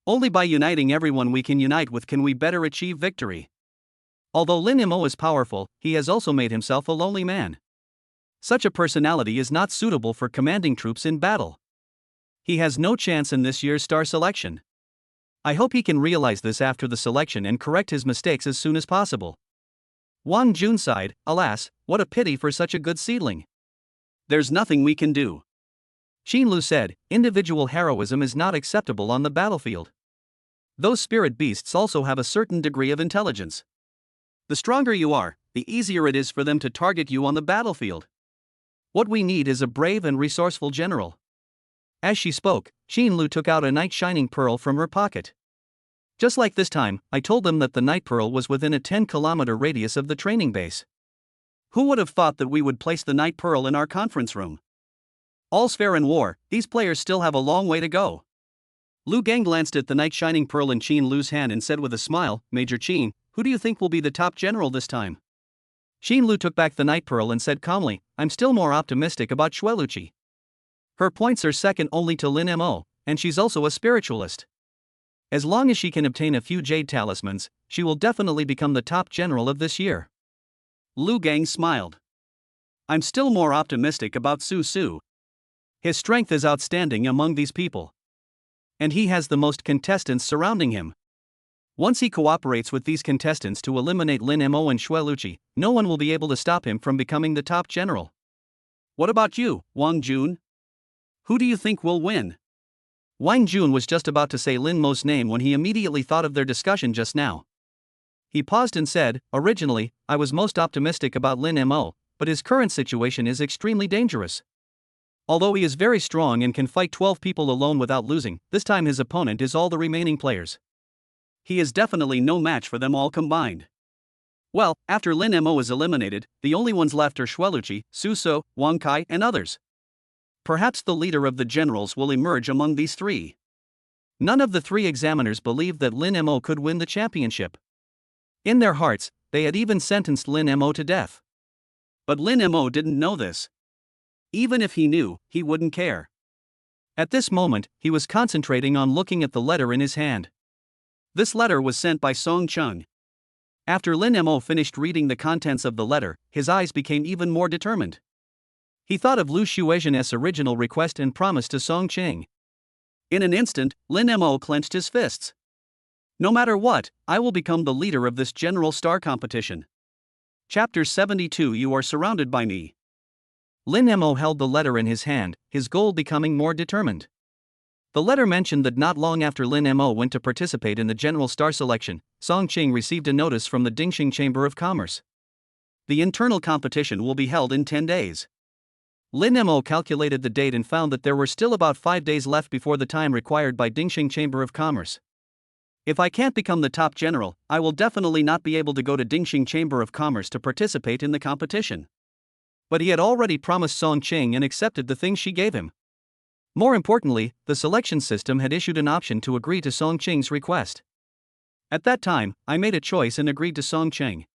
Only by uniting everyone we can unite with can we better achieve victory. Although Lin Mo is powerful, he has also made himself a lonely man. Such a personality is not suitable for commanding troops in battle. He has no chance in this year's star selection. I hope he can realize this after the selection and correct his mistakes as soon as possible. Wang Jun sighed, alas, what a pity for such a good seedling. There's nothing we can do. Xin Lu said, individual heroism is not acceptable on the battlefield. Those spirit beasts also have a certain degree of intelligence. The stronger you are, the easier it is for them to target you on the battlefield. What we need is a brave and resourceful general. As she spoke, Xin Lu took out a night shining pearl from her pocket. Just like this time, I told them that the night pearl was within a 10-kilometer radius of the training base. Who would have thought that we would place the night pearl in our conference room? All's fair in war, these players still have a long way to go. Lu Gang glanced at the night shining pearl in Xin Lu's hand and said with a smile, Major Qin, who do you think will be the top general this time? Xin Lu took back the night pearl and said calmly, I'm still more optimistic about Xueluqi. Her points are second only to Lin Mo, and she's also a spiritualist. As long as she can obtain a few jade talismans, she will definitely become the top general of this year. Lu Gang smiled. I'm still more optimistic about Su Su. His strength is outstanding among these people. And he has the most contestants surrounding him. Once he cooperates with these contestants to eliminate Lin Mo and Xue Luqi, no one will be able to stop him from becoming the top general. What about you, Wang Jun? Who do you think will win? Wang Jun was just about to say Lin Mo's name when he immediately thought of their discussion just now. He paused and said, originally, I was most optimistic about Lin Mo, but his current situation is extremely dangerous. Although he is very strong and can fight 12 people alone without losing, this time his opponent is all the remaining players. He is definitely no match for them all combined. Well, after Lin Mo is eliminated, the only ones left are Xue Luqi, Su Su, Wang Kai, and others. Perhaps the leader of the generals will emerge among these three. None of the three examiners believed that Lin Mo could win the championship. In their hearts, they had even sentenced Lin Mo to death. But Lin Mo didn't know this. Even if he knew, he wouldn't care. At this moment, he was concentrating on looking at the letter in his hand. This letter was sent by Song Chung. After Lin Mo finished reading the contents of the letter, his eyes became even more determined. He thought of Lu Xuezhen's original request and promise to Song Qing. In an instant, Lin Mo clenched his fists. No matter what, I will become the leader of this general star competition. Chapter 72. You are surrounded by me. Lin Mo held the letter in his hand, his goal becoming more determined. The letter mentioned that not long after Lin Mo went to participate in the general star selection, Song Qing received a notice from the Dingxing Chamber of Commerce. The internal competition will be held in 10 days. Lin Mo calculated the date and found that there were still about 5 days left before the time required by Dingxing Chamber of Commerce. If I can't become the top general, I will definitely not be able to go to Dingxing Chamber of Commerce to participate in the competition. But he had already promised Song Qing and accepted the things she gave him. More importantly, the selection system had issued an option to agree to Song Qing's request. At that time, I made a choice and agreed to Song Qing.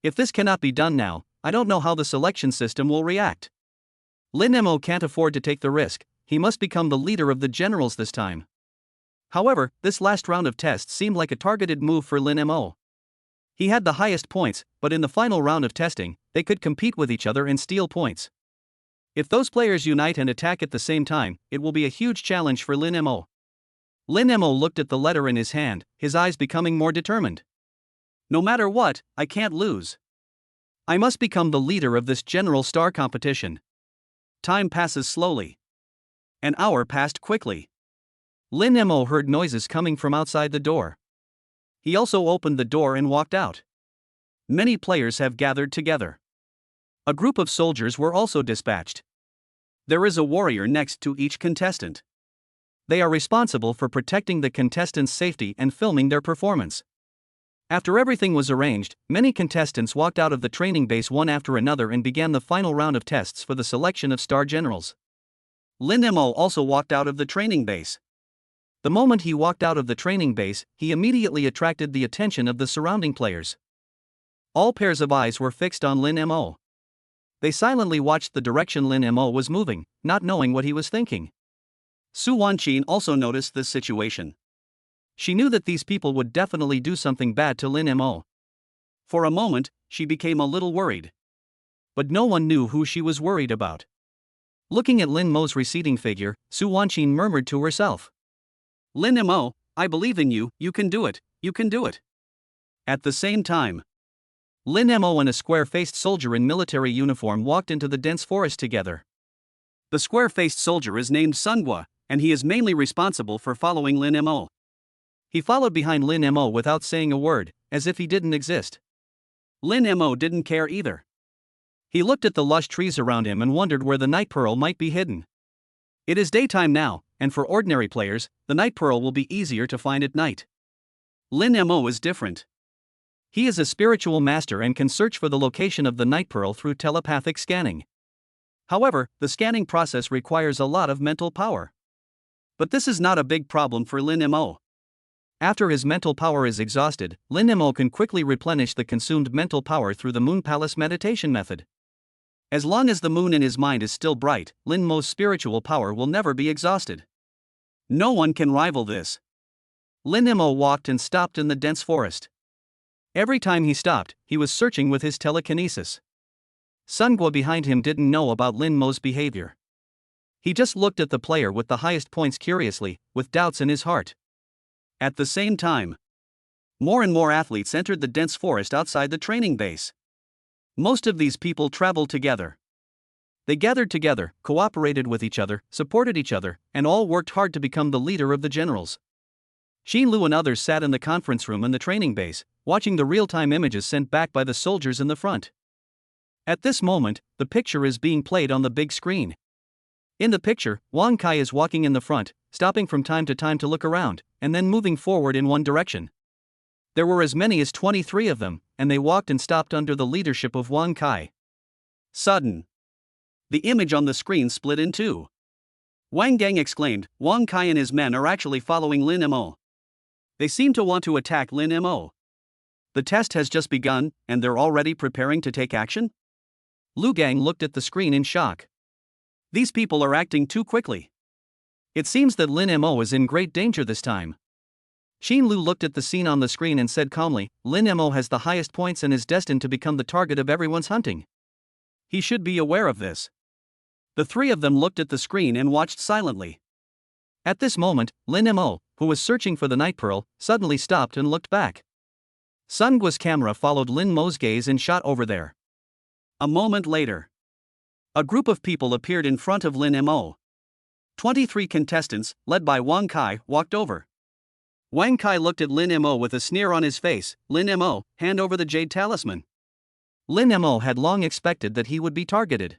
If this cannot be done now, I don't know how the selection system will react. Lin Mo can't afford to take the risk, he must become the leader of the generals this time. However, this last round of tests seemed like a targeted move for Lin Mo. He had the highest points, but in the final round of testing, they could compete with each other and steal points. If those players unite and attack at the same time, it will be a huge challenge for Lin Mo. Lin Mo looked at the letter in his hand, his eyes becoming more determined. No matter what, I can't lose. I must become the leader of this general star competition. Time passes slowly. An hour passed quickly. Lin Mo heard noises coming from outside the door. He also opened the door and walked out. Many players have gathered together. A group of soldiers were also dispatched. There is a warrior next to each contestant. They are responsible for protecting the contestants' safety and filming their performance. After everything was arranged, many contestants walked out of the training base one after another and began the final round of tests for the selection of star generals. Lin Mo also walked out of the training base. The moment he walked out of the training base, he immediately attracted the attention of the surrounding players. All pairs of eyes were fixed on Lin Mo. They silently watched the direction Lin Mo was moving, not knowing what he was thinking. Su Wanqin also noticed this situation. She knew that these people would definitely do something bad to Lin Mo. For a moment, she became a little worried. But no one knew who she was worried about. Looking at Lin Mo's receding figure, Su Wanqin murmured to herself. Lin Mo, I believe in you, you can do it, you can do it. At the same time, Lin Mo and a square-faced soldier in military uniform walked into the dense forest together. The square-faced soldier is named Sunghua, and he is mainly responsible for following Lin Mo. He followed behind Lin Mo without saying a word, as if he didn't exist. Lin Mo didn't care either. He looked at the lush trees around him and wondered where the night pearl might be hidden. It is daytime now, and for ordinary players, the night pearl will be easier to find at night. Lin Mo is different. He is a spiritual master and can search for the location of the night pearl through telepathic scanning. However, the scanning process requires a lot of mental power. But this is not a big problem for Lin Mo. After his mental power is exhausted, Lin Mo can quickly replenish the consumed mental power through the Moon Palace meditation method. As long as the moon in his mind is still bright, Lin Mo's spiritual power will never be exhausted. No one can rival this. Lin Mo walked and stopped in the dense forest. Every time he stopped, he was searching with his telekinesis. Sun Guo behind him didn't know about Lin Mo's behavior. He just looked at the player with the highest points curiously, with doubts in his heart. At the same time, more and more athletes entered the dense forest outside the training base. Most of these people traveled together. They gathered together, cooperated with each other, supported each other, and all worked hard to become the leader of the generals. Xin Lu and others sat in the conference room in the training base, watching the real-time images sent back by the soldiers in the front. At this moment, the picture is being played on the big screen. In the picture, Wang Kai is walking in the front, stopping from time to time to look around, and then moving forward in one direction. There were as many as 23 of them, and they walked and stopped under the leadership of Wang Kai. Sudden, the image on the screen split in two. Wang Gang exclaimed, "Wang Kai and his men are actually following Lin Mo. They seem to want to attack Lin Mo. The test has just begun, and they're already preparing to take action?" Lu Gang looked at the screen in shock. These people are acting too quickly. It seems that Lin Mo is in great danger this time. Xin Lu looked at the scene on the screen and said calmly, "Lin Mo has the highest points and is destined to become the target of everyone's hunting. He should be aware of this." The three of them looked at the screen and watched silently. At this moment, Lin Mo, who was searching for the night pearl, suddenly stopped and looked back. Sun Guo's camera followed Lin Mo's gaze and shot over there. A moment later, a group of people appeared in front of Lin Mo. 23 contestants, led by Wang Kai, walked over. Wang Kai looked at Lin Mo with a sneer on his face. "Lin Mo, hand over the jade talisman." Lin Mo had long expected that he would be targeted.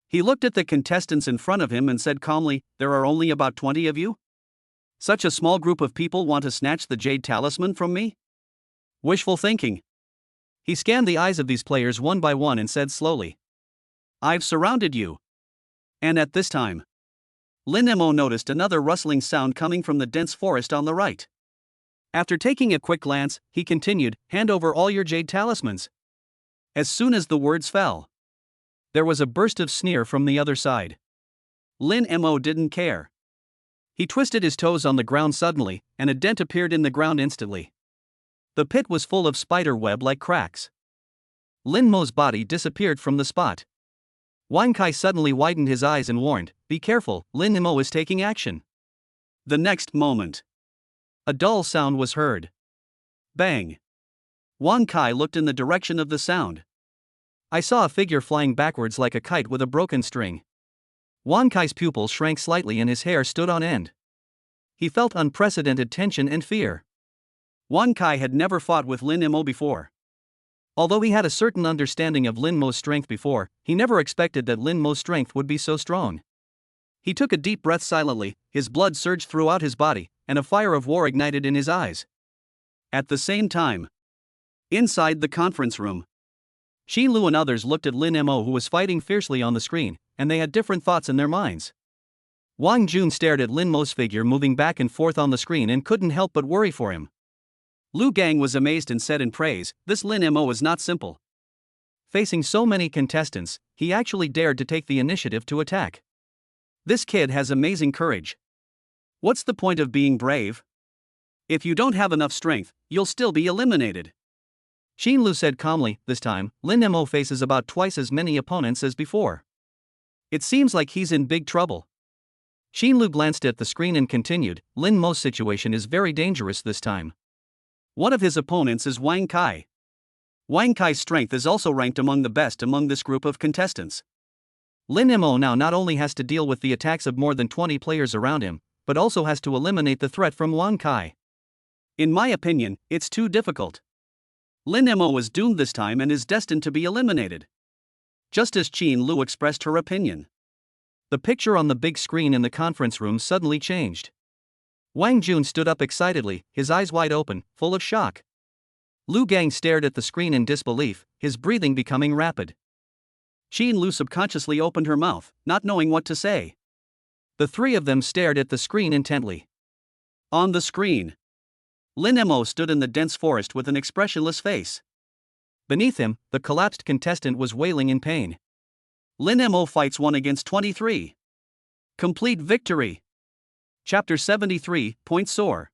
He looked at the contestants in front of him and said calmly, "There are only about 20 of you? Such a small group of people want to snatch the jade talisman from me? Wishful thinking." He scanned the eyes of these players one by one and said slowly, "I've surrounded you." And at this time, Lin Mo noticed another rustling sound coming from the dense forest on the right. After taking a quick glance, he continued, "Hand over all your jade talismans." As soon as the words fell, there was a burst of sneer from the other side. Lin Mo didn't care. He twisted his toes on the ground suddenly, and a dent appeared in the ground instantly. The pit was full of spider web-like cracks. Lin Mo's body disappeared from the spot. Wang Kai suddenly widened his eyes and warned, "Be careful, Lin Mo is taking action." The next moment, a dull sound was heard. Bang! Wang Kai looked in the direction of the sound. I saw a figure flying backwards like a kite with a broken string. Wang Kai's pupils shrank slightly and his hair stood on end. He felt unprecedented tension and fear. Wang Kai had never fought with Lin Mo before. Although he had a certain understanding of Lin Mo's strength before, he never expected that Lin Mo's strength would be so strong. He took a deep breath silently, his blood surged throughout his body, and a fire of war ignited in his eyes. At the same time, inside the conference room, Xin Lu and others looked at Lin Mo, who was fighting fiercely on the screen, and they had different thoughts in their minds. Wang Jun stared at Lin Mo's figure moving back and forth on the screen and couldn't help but worry for him. Lu Gang was amazed and said in praise, "This Lin Mo is not simple." Facing so many contestants, he actually dared to take the initiative to attack. This kid has amazing courage. What's the point of being brave? If you don't have enough strength, you'll still be eliminated. Xin Lu said calmly, "This time, Lin Mo faces about twice as many opponents as before. It seems like he's in big trouble." Xin Lu glanced at the screen and continued, "Lin Mo's situation is very dangerous this time. One of his opponents is Wang Kai. Wang Kai's strength is also ranked among the best among this group of contestants. Lin Mo now not only has to deal with the attacks of more than 20 players around him, but also has to eliminate the threat from Wang Kai. In my opinion, it's too difficult. Lin Mo is doomed this time and is destined to be eliminated." Just as Xin Lu expressed her opinion, the picture on the big screen in the conference room suddenly changed. Wang Jun stood up excitedly, his eyes wide open, full of shock. Lu Gang stared at the screen in disbelief, his breathing becoming rapid. Xin Lu subconsciously opened her mouth, not knowing what to say. The three of them stared at the screen intently. On the screen, Lin Mo stood in the dense forest with an expressionless face. Beneath him, the collapsed contestant was wailing in pain. Lin Mo fights 1 against 23. Complete victory. Chapter 73, Point Soar.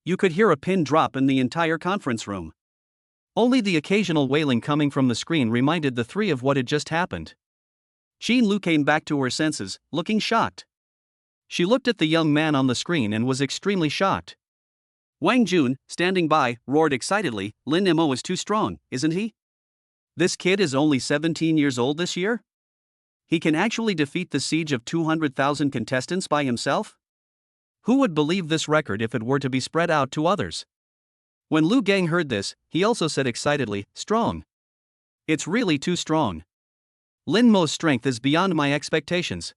You could hear a pin drop in the entire conference room. Only the occasional wailing coming from the screen reminded the three of what had just happened. Qin Lu came back to her senses, looking shocked. She looked at the young man on the screen and was extremely shocked. Wang Jun, standing by, roared excitedly, Lin Mo is too strong, isn't he? This kid is only 17 years old this year? He can actually defeat the siege of 200,000 contestants by himself? Who would believe this record if it were to be spread out to others? When Lu Gang heard this, he also said excitedly, strong. It's really too strong. Lin Mo's strength is beyond my expectations.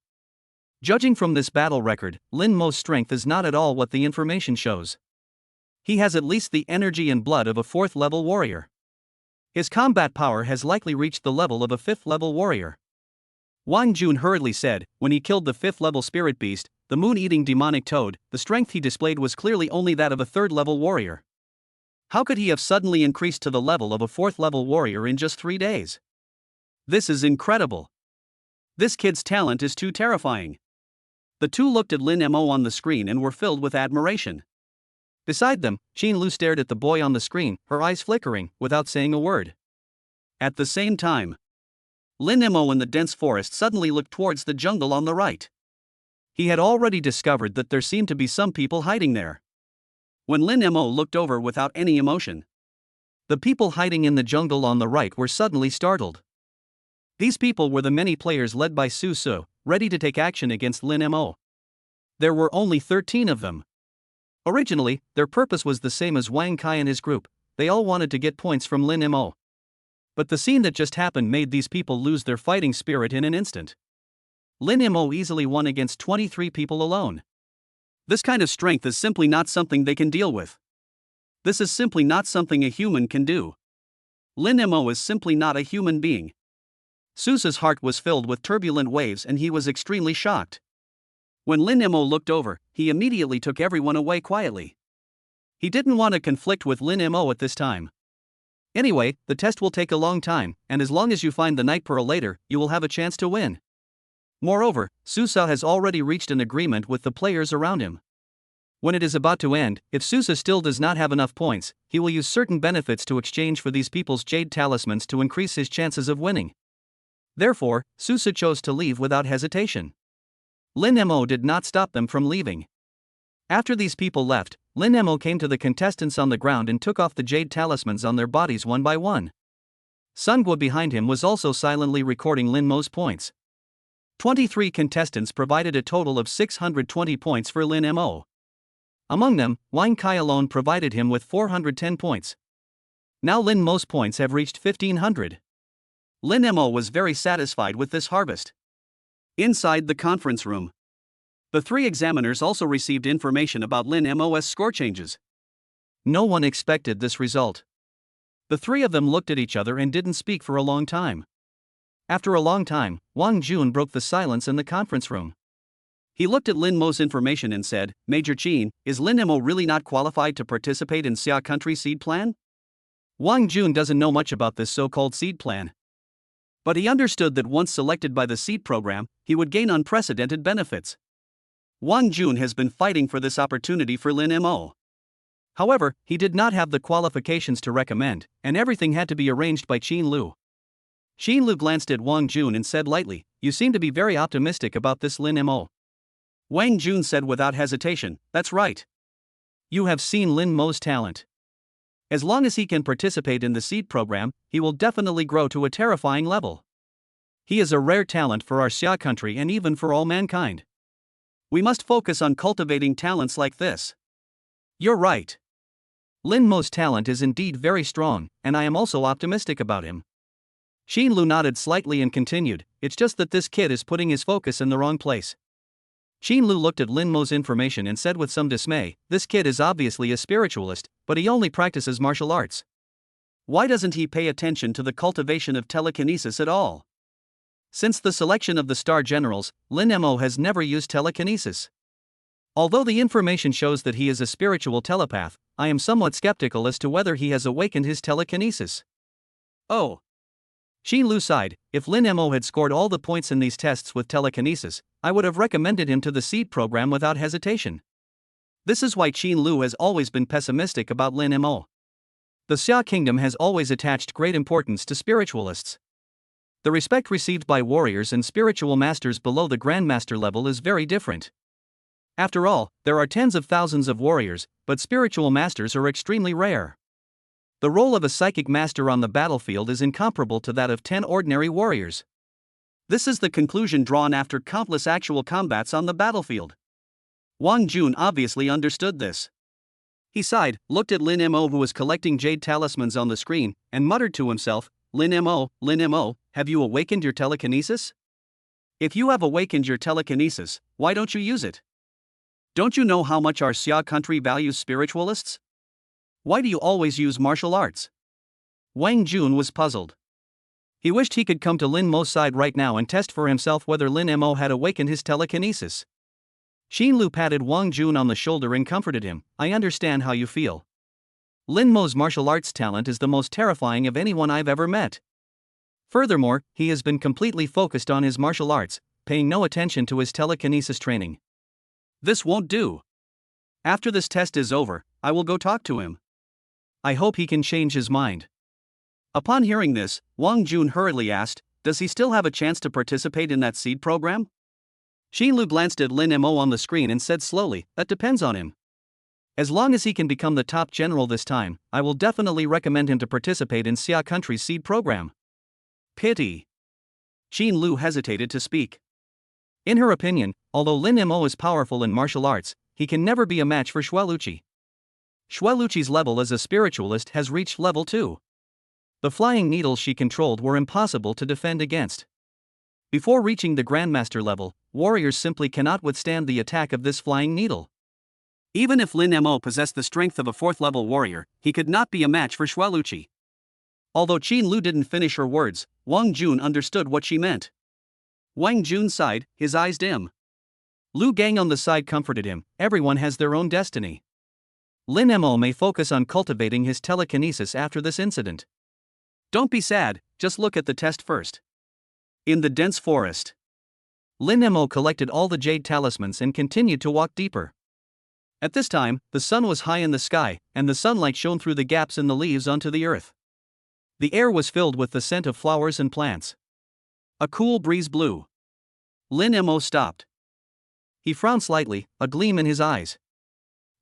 Judging from this battle record, Lin Mo's strength is not at all what the information shows. He has at least the energy and blood of a 4th level warrior. His combat power has likely reached the level of a 5th level warrior. Wang Jun hurriedly said, when he killed the 5th level spirit beast, the moon-eating demonic toad, the strength he displayed was clearly only that of a 3rd level warrior. How could he have suddenly increased to the level of a 4th level warrior in just 3 days? This is incredible. This kid's talent is too terrifying. The two looked at Lin Mo on the screen and were filled with admiration. Beside them, Qin Lu stared at the boy on the screen, her eyes flickering, without saying a word. At the same time, Lin Mo in the dense forest suddenly looked towards the jungle on the right. He had already discovered that there seemed to be some people hiding there. When Lin Mo looked over without any emotion, the people hiding in the jungle on the right were suddenly startled. These people were the many players led by Su Su, ready to take action against Lin Mo. There were only 13 of them. Originally, their purpose was the same as Wang Kai and his group, they all wanted to get points from Lin Mo. But the scene that just happened made these people lose their fighting spirit in an instant. Lin Mo easily won against 23 people alone. This kind of strength is simply not something they can deal with. This is simply not something a human can do. Lin Mo is simply not a human being. Susa's heart was filled with turbulent waves and he was extremely shocked. When Lin Mo looked over, he immediately took everyone away quietly. He didn't want to conflict with Lin Mo at this time. Anyway, the test will take a long time, and as long as you find the Night Pearl later, you will have a chance to win. Moreover, Susa has already reached an agreement with the players around him. When it is about to end, if Susa still does not have enough points, he will use certain benefits to exchange for these people's jade talismans to increase his chances of winning. Therefore, Susa chose to leave without hesitation. Lin Mo did not stop them from leaving. After these people left, Lin Mo came to the contestants on the ground and took off the jade talismans on their bodies one by one. Sungwa behind him was also silently recording Lin Mo's points. 23 contestants provided a total of 620 points for Lin Mo. Among them, Wang Kai alone provided him with 410 points. Now Lin Mo's points have reached 1500. Lin Mo was very satisfied with this harvest. Inside the conference room, the 3 examiners also received information about Lin Mo's score changes. No one expected this result. The 3 of them looked at each other and didn't speak for a long time. After a long time, Wang Jun broke the silence in the conference room. He looked at Lin Mo's information and said, Major Qin, is Lin Mo really not qualified to participate in Xia Country Seed Plan? Wang Jun doesn't know much about this so-called seed plan. But he understood that once selected by the seed program, he would gain unprecedented benefits. Wang Jun has been fighting for this opportunity for Lin Mo. However, he did not have the qualifications to recommend, and everything had to be arranged by Qin Lu. Qin Lu glanced at Wang Jun and said lightly, You seem to be very optimistic about this Lin Mo. Wang Jun said without hesitation, That's right. You have seen Lin Mo's talent. As long as he can participate in the seed program, he will definitely grow to a terrifying level. He is a rare talent for our Xia country and even for all mankind. We must focus on cultivating talents like this. You're right. Lin Mo's talent is indeed very strong, and I am also optimistic about him. Qin Lu nodded slightly and continued, It's just that this kid is putting his focus in the wrong place. Qin Lu looked at Lin Mo's information and said with some dismay, This kid is obviously a spiritualist, but he only practices martial arts. Why doesn't he pay attention to the cultivation of telekinesis at all? Since the selection of the Star Generals, Lin Mo has never used telekinesis. Although the information shows that he is a spiritual telepath, I am somewhat skeptical as to whether he has awakened his telekinesis. Oh. Qin Lu sighed, If Lin Mo had scored all the points in these tests with telekinesis, I would have recommended him to the seed program without hesitation. This is why Qin Lu has always been pessimistic about Lin Mo. The Xia Kingdom has always attached great importance to spiritualists. The respect received by warriors and spiritual masters below the Grandmaster level is very different. After all, there are tens of thousands of warriors, but spiritual masters are extremely rare. The role of a psychic master on the battlefield is incomparable to that of 10 ordinary warriors. This is the conclusion drawn after countless actual combats on the battlefield. Wang Jun obviously understood this. He sighed, looked at Lin Mo who was collecting jade talismans on the screen, and muttered to himself, Lin Mo, have you awakened your telekinesis? If you have awakened your telekinesis, why don't you use it? Don't you know how much our Xia country values spiritualists? Why do you always use martial arts? Wang Jun was puzzled. He wished he could come to Lin Mo's side right now and test for himself whether Lin Mo had awakened his telekinesis. Qin Lu patted Wang Jun on the shoulder and comforted him, I understand how you feel. Lin Mo's martial arts talent is the most terrifying of anyone I've ever met. Furthermore, he has been completely focused on his martial arts, paying no attention to his telekinesis training. This won't do. After this test is over, I will go talk to him. I hope he can change his mind. Upon hearing this, Wang Jun hurriedly asked, does he still have a chance to participate in that seed program? Qin Lu glanced at Lin Mo on the screen and said slowly, that depends on him. As long as he can become the top general this time, I will definitely recommend him to participate in Xia Country's seed program. Pity. Qin Lu hesitated to speak. In her opinion, although Lin Mo is powerful in martial arts, he can never be a match for Xueluqi. Xueluqi's level as a spiritualist has reached level 2. The flying needles she controlled were impossible to defend against. Before reaching the Grandmaster level, warriors simply cannot withstand the attack of this flying needle. Even if Lin Mo possessed the strength of a 4th-level warrior, he could not be a match for Xueluqi. Although Qin Lu didn't finish her words, Wang Jun understood what she meant. Wang Jun sighed, his eyes dim. Lu Gang on the side comforted him, everyone has their own destiny. Lin Mo may focus on cultivating his telekinesis after this incident. Don't be sad, just look at the test first. In the dense forest, Lin Mo collected all the jade talismans and continued to walk deeper. At this time, the sun was high in the sky, and the sunlight shone through the gaps in the leaves onto the earth. The air was filled with the scent of flowers and plants. A cool breeze blew. Lin Mo stopped. He frowned slightly, a gleam in his eyes.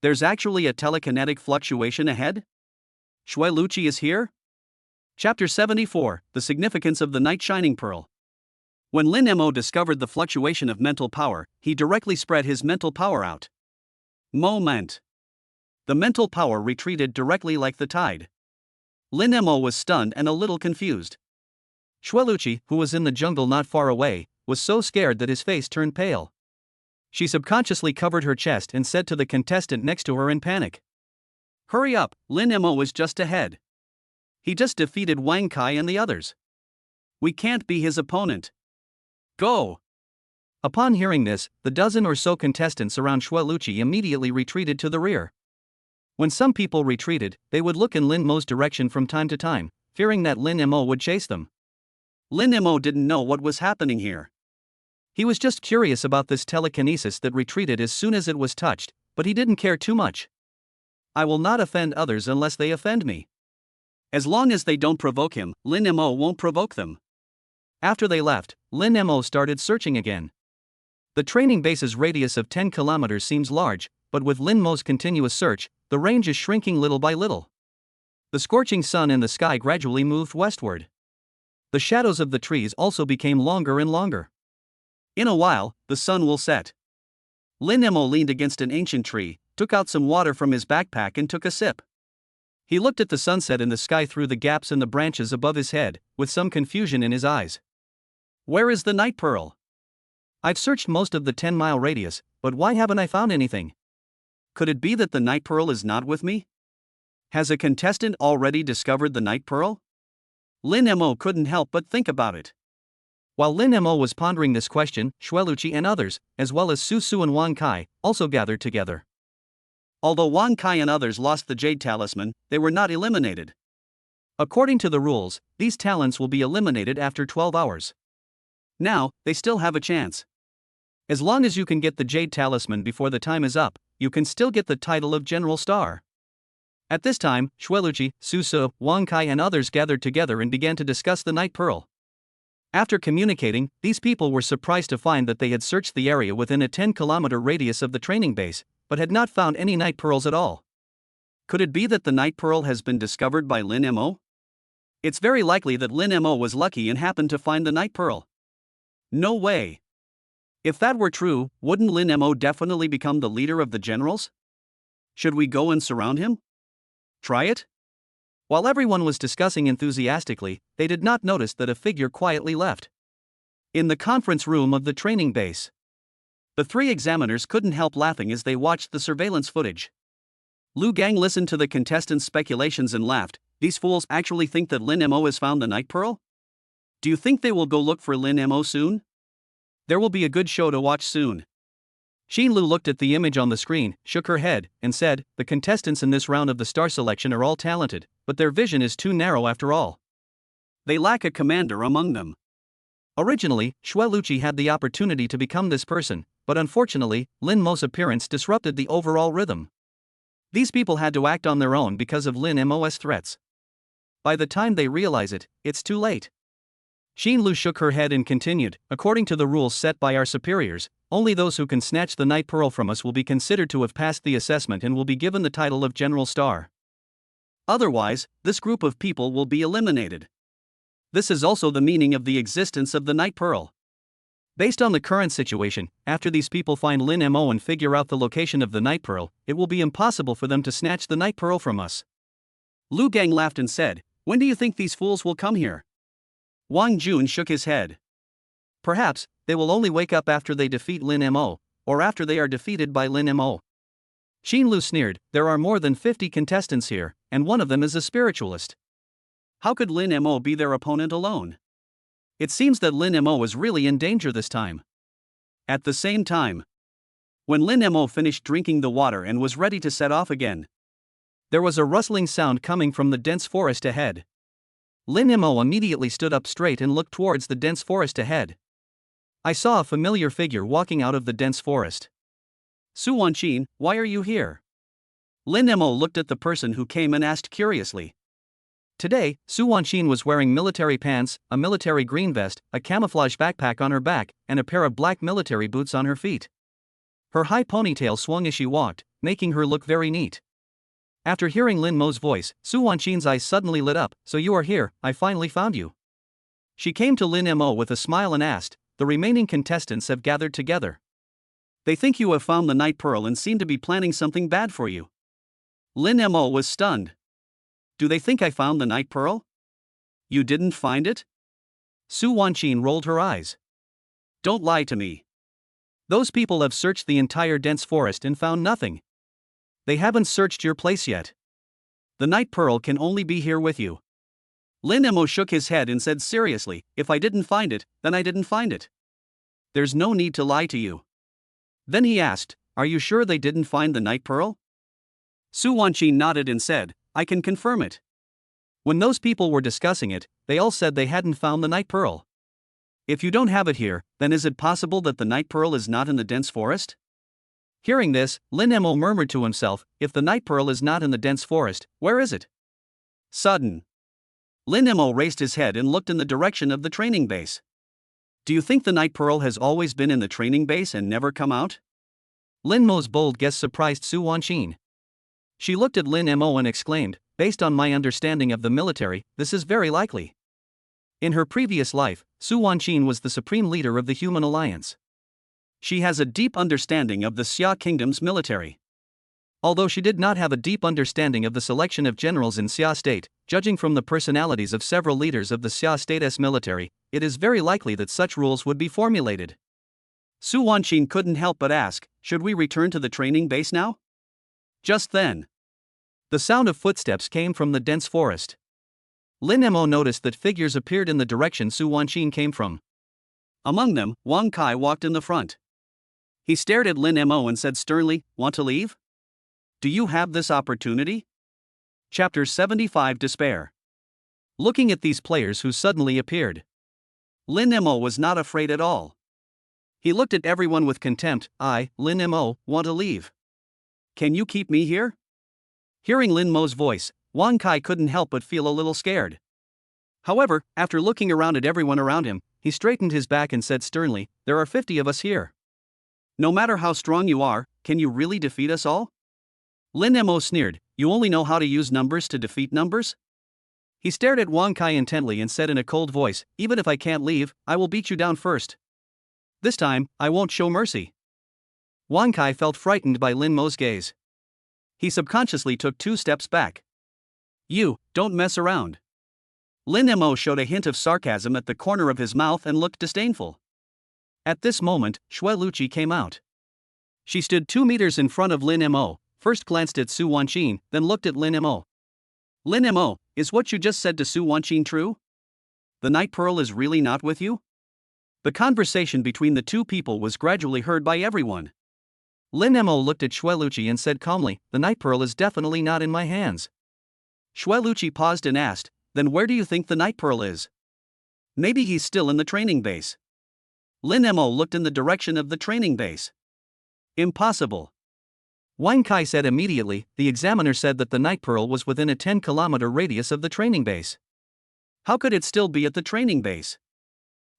There's actually a telekinetic fluctuation ahead? Xueluqi is here? Chapter 74, The Significance of the Night Shining Pearl. When Lin Mo discovered the fluctuation of mental power, he directly spread his mental power out. Moment. The mental power retreated directly like the tide. Lin Mo was stunned and a little confused. Xueluqi, who was in the jungle not far away, was so scared that his face turned pale. She subconsciously covered her chest and said to the contestant next to her in panic, hurry up, Lin Mo is just ahead. He just defeated Wang Kai and the others. We can't be his opponent. Go! Upon hearing this, the dozen or so contestants around Xueluqi immediately retreated to the rear. When some people retreated, they would look in Lin Mo's direction from time to time, fearing that Lin Mo would chase them. Lin Mo didn't know what was happening here. He was just curious about this telekinesis that retreated as soon as it was touched, but he didn't care too much. I will not offend others unless they offend me. As long as they don't provoke him, Lin Mo won't provoke them. After they left, Lin Mo started searching again. The training base's radius of 10 kilometers seems large, but with Lin Mo's continuous search, the range is shrinking little by little. The scorching sun in the sky gradually moved westward. The shadows of the trees also became longer and longer. In a while, the sun will set. Lin Mo leaned against an ancient tree, took out some water from his backpack and took a sip. He looked at the sunset in the sky through the gaps in the branches above his head, with some confusion in his eyes. Where is the night pearl? I've searched most of the 10-mile radius, but why haven't I found anything? Could it be that the night pearl is not with me? Has a contestant already discovered the night pearl? Lin Mo couldn't help but think about it. While Lin Mo was pondering this question, Xueluqi and others, as well as Su Su and Wang Kai, also gathered together. Although Wang Kai and others lost the jade talisman, they were not eliminated. According to the rules, these talents will be eliminated after 12 hours. Now, they still have a chance. As long as you can get the jade talisman before the time is up, you can still get the title of General Star. At this time, Xueluchi, Su Se, Wang Kai and others gathered together and began to discuss the Night Pearl. After communicating, these people were surprised to find that they had searched the area within a 10-kilometer radius of the training base, but had not found any Night Pearls at all. Could it be that the Night Pearl has been discovered by Lin Mo? It's very likely that Lin Mo was lucky and happened to find the Night Pearl. No way. If that were true, wouldn't Lin Mo definitely become the leader of the generals? Should we go and surround him? Try it? While everyone was discussing enthusiastically, they did not notice that a figure quietly left. In the conference room of the training base, the three examiners couldn't help laughing as they watched the surveillance footage. Lu Gang listened to the contestants' speculations and laughed. These fools actually think that Lin Mo has found the Night Pearl? Do you think they will go look for Lin Mo soon? There will be a good show to watch soon. Xin Lu looked at the image on the screen, shook her head, and said, the contestants in this round of the star selection are all talented, but their vision is too narrow after all. They lack a commander among them. Originally, Xueluchi had the opportunity to become this person, but unfortunately, Lin Mo's appearance disrupted the overall rhythm. These people had to act on their own because of Lin Mo's threats. By the time they realize it, it's too late. Xin Lu shook her head and continued, according to the rules set by our superiors, only those who can snatch the Night Pearl from us will be considered to have passed the assessment and will be given the title of General Star. Otherwise, this group of people will be eliminated. This is also the meaning of the existence of the Night Pearl. Based on the current situation, after these people find Lin Mo and figure out the location of the Night Pearl, it will be impossible for them to snatch the Night Pearl from us. Lu Gang laughed and said, when do you think these fools will come here? Wang Jun shook his head. Perhaps, they will only wake up after they defeat Lin Mo, or after they are defeated by Lin Mo. Xin Lu sneered, there are more than 50 contestants here, and one of them is a spiritualist. How could Lin Mo be their opponent alone? It seems that Lin Mo was really in danger this time. At the same time, when Lin Mo finished drinking the water and was ready to set off again, there was a rustling sound coming from the dense forest ahead. Lin Mo immediately stood up straight and looked towards the dense forest ahead. I saw a familiar figure walking out of the dense forest. Su Wanqin, why are you here? Lin Mo looked at the person who came and asked curiously. Today, Su Wanqin was wearing military pants, a military green vest, a camouflage backpack on her back, and a pair of black military boots on her feet. Her high ponytail swung as she walked, making her look very neat. After hearing Lin Mo's voice, Su Wanqin's eyes suddenly lit up. So you are here, I finally found you. She came to Lin Mo with a smile and asked, the remaining contestants have gathered together. They think you have found the Night Pearl and seem to be planning something bad for you. Lin Mo was stunned. Do they think I found the Night Pearl? You didn't find it? Su Wanqin rolled her eyes. Don't lie to me. Those people have searched the entire dense forest and found nothing. They haven't searched your place yet. The Night Pearl can only be here with you. Lin Mo shook his head and said seriously, if I didn't find it, then I didn't find it. There's no need to lie to you. Then he asked, are you sure they didn't find the Night Pearl? Su Wanqin nodded and said, I can confirm it. When those people were discussing it, they all said they hadn't found the Night Pearl. If you don't have it here, then is it possible that the Night Pearl is not in the dense forest? Hearing this, Lin Mo murmured to himself, if the Night Pearl is not in the dense forest, where is it? Sudden. Lin Mo raised his head and looked in the direction of the training base. Do you think the Night Pearl has always been in the training base and never come out? Lin Mo's bold guess surprised Su Wanqin. She looked at Lin Mo and exclaimed, based on my understanding of the military, this is very likely. In her previous life, Su Wanqin was the supreme leader of the Human Alliance. She has a deep understanding of the Xia Kingdom's military. Although she did not have a deep understanding of the selection of generals in Xia State, judging from the personalities of several leaders of the Xia State's military, it is very likely that such rules would be formulated. Su Wanqin couldn't help but ask, should we return to the training base now? Just then, the sound of footsteps came from the dense forest. Lin Mo noticed that figures appeared in the direction Su Wanqin came from. Among them, Wang Kai walked in the front. He stared at Lin Mo and said sternly, want to leave? Do you have this opportunity? Chapter 75 Despair. Looking at these players who suddenly appeared, Lin Mo was not afraid at all. He looked at everyone with contempt. I, Lin Mo, want to leave. Can you keep me here? Hearing Lin Mo's voice, Wang Kai couldn't help but feel a little scared. However, after looking around at everyone around him, he straightened his back and said sternly, "There are 50 of us here. No matter how strong you are, can you really defeat us all?" Lin Mo sneered, "You only know how to use numbers to defeat numbers?" He stared at Wang Kai intently and said in a cold voice, "Even if I can't leave, I will beat you down first. This time, I won't show mercy." Wang Kai felt frightened by Lin Mo's gaze. He subconsciously took 2 steps back. "You, don't mess around." Lin Mo showed a hint of sarcasm at the corner of his mouth and looked disdainful. At this moment, Xue Luqi came out. She stood 2 meters in front of Lin Mo, first glanced at Su Wanqin, then looked at Lin Mo. "Lin Mo, is what you just said to Su Wanqin true? The Night Pearl is really not with you?" The conversation between the 2 people was gradually heard by everyone. Lin Mo looked at Xue Luqi and said calmly, "The Night Pearl is definitely not in my hands." Xue Luqi paused and asked, "Then where do you think the Night Pearl is?" "Maybe he's still in the training base." Lin Mo looked in the direction of the training base. "Impossible." Wang Kai said immediately, "The examiner said that the Night Pearl was within a 10-kilometer radius of the training base. How could it still be at the training base?"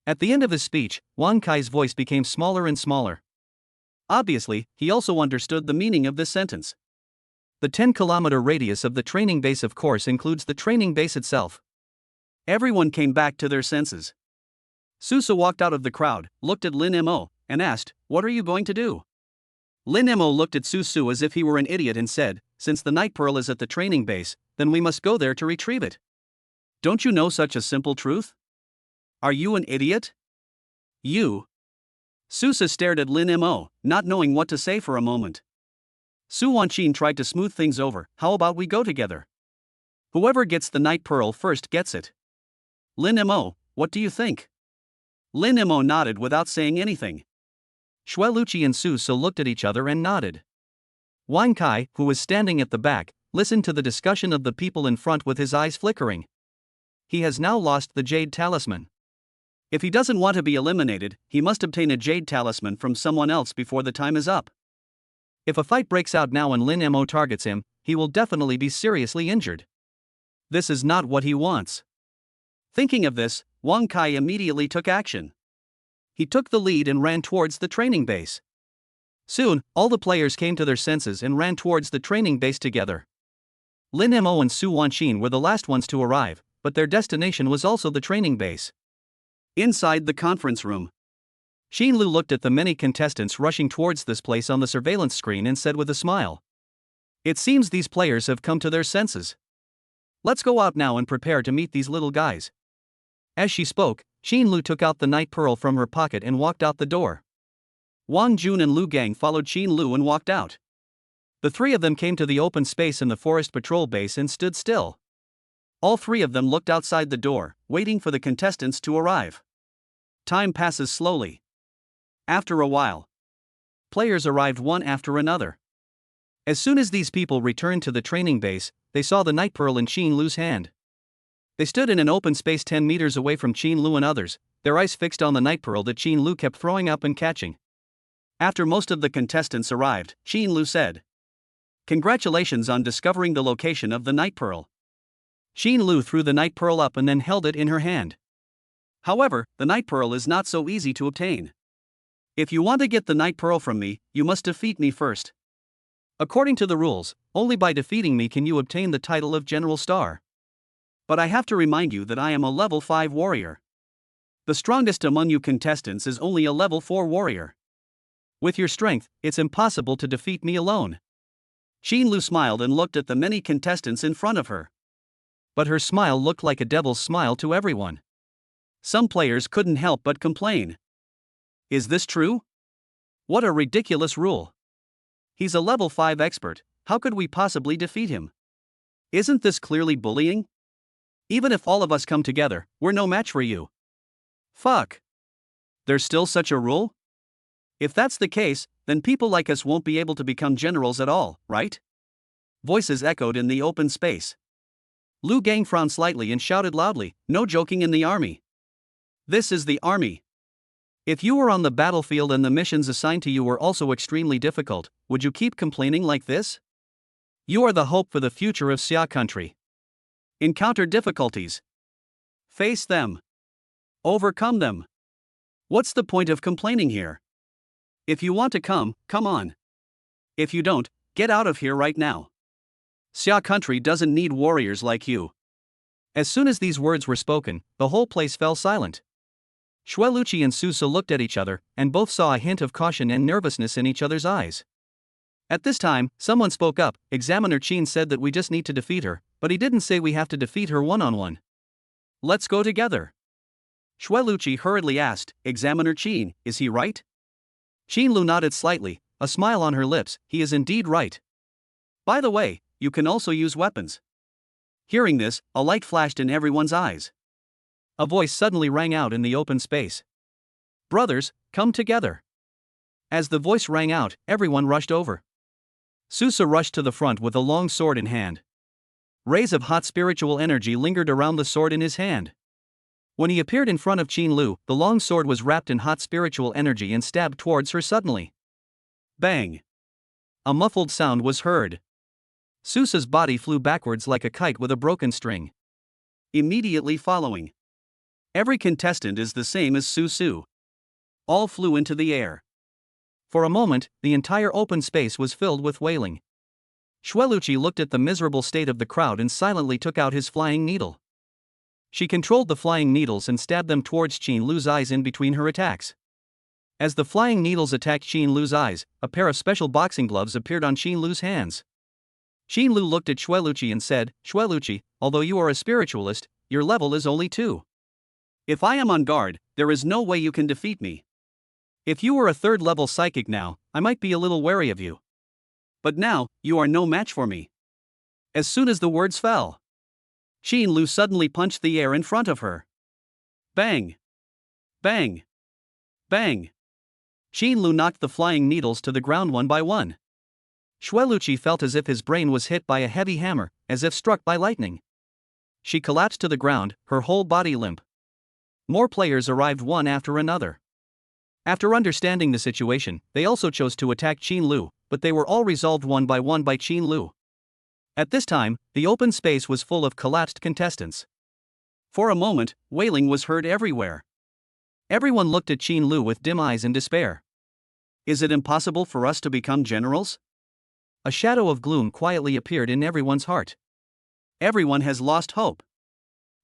At the end of his speech, Wang Kai's voice became smaller and smaller. Obviously, he also understood the meaning of this sentence. The 10-kilometer radius of the training base of course includes the training base itself. Everyone came back to their senses. Susa walked out of the crowd, looked at Lin Mo, and asked, "What are you going to do?" Lin Mo looked at Susu as if he were an idiot and said, "Since the Night Pearl is at the training base, then we must go there to retrieve it. Don't you know such a simple truth? Are you an idiot? You?" Susa stared at Lin Mo, not knowing what to say for a moment. Su Wanqin tried to smooth things over, "How about we go together? Whoever gets the Night Pearl first gets it. Lin Mo, what do you think?" Lin Mo nodded without saying anything. Xue Luqi and Su So looked at each other and nodded. Wang Kai, who was standing at the back, listened to the discussion of the people in front with his eyes flickering. He has now lost the Jade Talisman. If he doesn't want to be eliminated, he must obtain a Jade Talisman from someone else before the time is up. If a fight breaks out now and Lin Mo targets him, he will definitely be seriously injured. This is not what he wants. Thinking of this, Wang Kai immediately took action. He took the lead and ran towards the training base. Soon, all the players came to their senses and ran towards the training base together. Lin Mo and Su Wanqin were the last ones to arrive, but their destination was also the training base. Inside the conference room, Xin Lu looked at the many contestants rushing towards this place on the surveillance screen and said with a smile, "It seems these players have come to their senses. Let's go out now and prepare to meet these little guys." As she spoke, Xin Lu took out the Night Pearl from her pocket and walked out the door. Wang Jun and Lu Gang followed Xin Lu and walked out. The 3 of them came to the open space in the forest patrol base and stood still. All 3 of them looked outside the door, waiting for the contestants to arrive. Time passes slowly. After a while, players arrived one after another. As soon as these people returned to the training base, they saw the Night Pearl in Xin Lu's hand. They stood in an open space 10 meters away from Xin Lu and others, their eyes fixed on the Night Pearl that Xin Lu kept throwing up and catching. After most of the contestants arrived, Xin Lu said, "Congratulations on discovering the location of the Night Pearl." Xin Lu threw the Night Pearl up and then held it in her hand. However, the Night Pearl is not so easy to obtain. If you want to get the Night Pearl from me, you must defeat me first. According to the rules, only by defeating me can you obtain the title of General Star. But I have to remind you that I am a level 5 warrior. The strongest among you contestants is only a level 4 warrior. With your strength, it's impossible to defeat me alone. Xin Lu smiled and looked at the many contestants in front of her. But her smile looked like a devil's smile to everyone. Some players couldn't help but complain. Is this true? What a ridiculous rule. He's a level 5 expert, how could we possibly defeat him? Isn't this clearly bullying? Even if all of us come together, we're no match for you. Fuck. There's still such a rule? If that's the case, then people like us won't be able to become generals at all, right? Voices echoed in the open space. Lu Gang frowned slightly and shouted loudly, "No joking in the army. This is the army. If you were on the battlefield and the missions assigned to you were also extremely difficult, would you keep complaining like this? You are the hope for the future of Xia country. Encounter difficulties. Face them. Overcome them. What's the point of complaining here? If you want to come on. If you don't, get out of here right now. Xia country doesn't need warriors like you. As soon as these words were spoken, the whole place fell silent. Xueluqi and Su Se looked at each other, and both saw a hint of caution and nervousness in each other's eyes. At this time, someone spoke up. Examiner Qin said that we just need to defeat her, but he didn't say we have to defeat her one-on-one. Let's go together. Xueluqi hurriedly asked, Examiner Qin, is he right? Qin Lu nodded slightly, a smile on her lips. He is indeed right. By the way, you can also use weapons. Hearing this, a light flashed in everyone's eyes. A voice suddenly rang out in the open space. Brothers, come together. As the voice rang out, everyone rushed over. Su Se rushed to the front with a long sword in hand. Rays of hot spiritual energy lingered around the sword in his hand. When he appeared in front of Qin Lu, the long sword was wrapped in hot spiritual energy and stabbed towards her suddenly. Bang! A muffled sound was heard. Su Se's body flew backwards like a kite with a broken string. Immediately following, every contestant is the same as Su Se. All flew into the air. For a moment, the entire open space was filled with wailing. Xueluqi looked at the miserable state of the crowd and silently took out his flying needle. She controlled the flying needles and stabbed them towards Qin Lu's eyes in between her attacks. As the flying needles attacked Qin Lu's eyes, a pair of special boxing gloves appeared on Qin Lu's hands. Qin Lu looked at Xueluqi and said, Xueluqi, although you are a spiritualist, your level is only 2. If I am on guard, there is no way you can defeat me. If you were a 3rd level psychic now, I might be a little wary of you. But now, you are no match for me. As soon as the words fell, Qin Lu suddenly punched the air in front of her. Bang! Bang! Bang! Qin Lu knocked the flying needles to the ground one by one. Xueluqi felt as if his brain was hit by a heavy hammer, as if struck by lightning. She collapsed to the ground, her whole body limp. More players arrived one after another. After understanding the situation, they also chose to attack Qin Lu, but they were all resolved one by Qin Lu. At this time, the open space was full of collapsed contestants. For a moment, wailing was heard everywhere. Everyone looked at Qin Lu with dim eyes in despair. Is it impossible for us to become generals? A shadow of gloom quietly appeared in everyone's heart. Everyone has lost hope.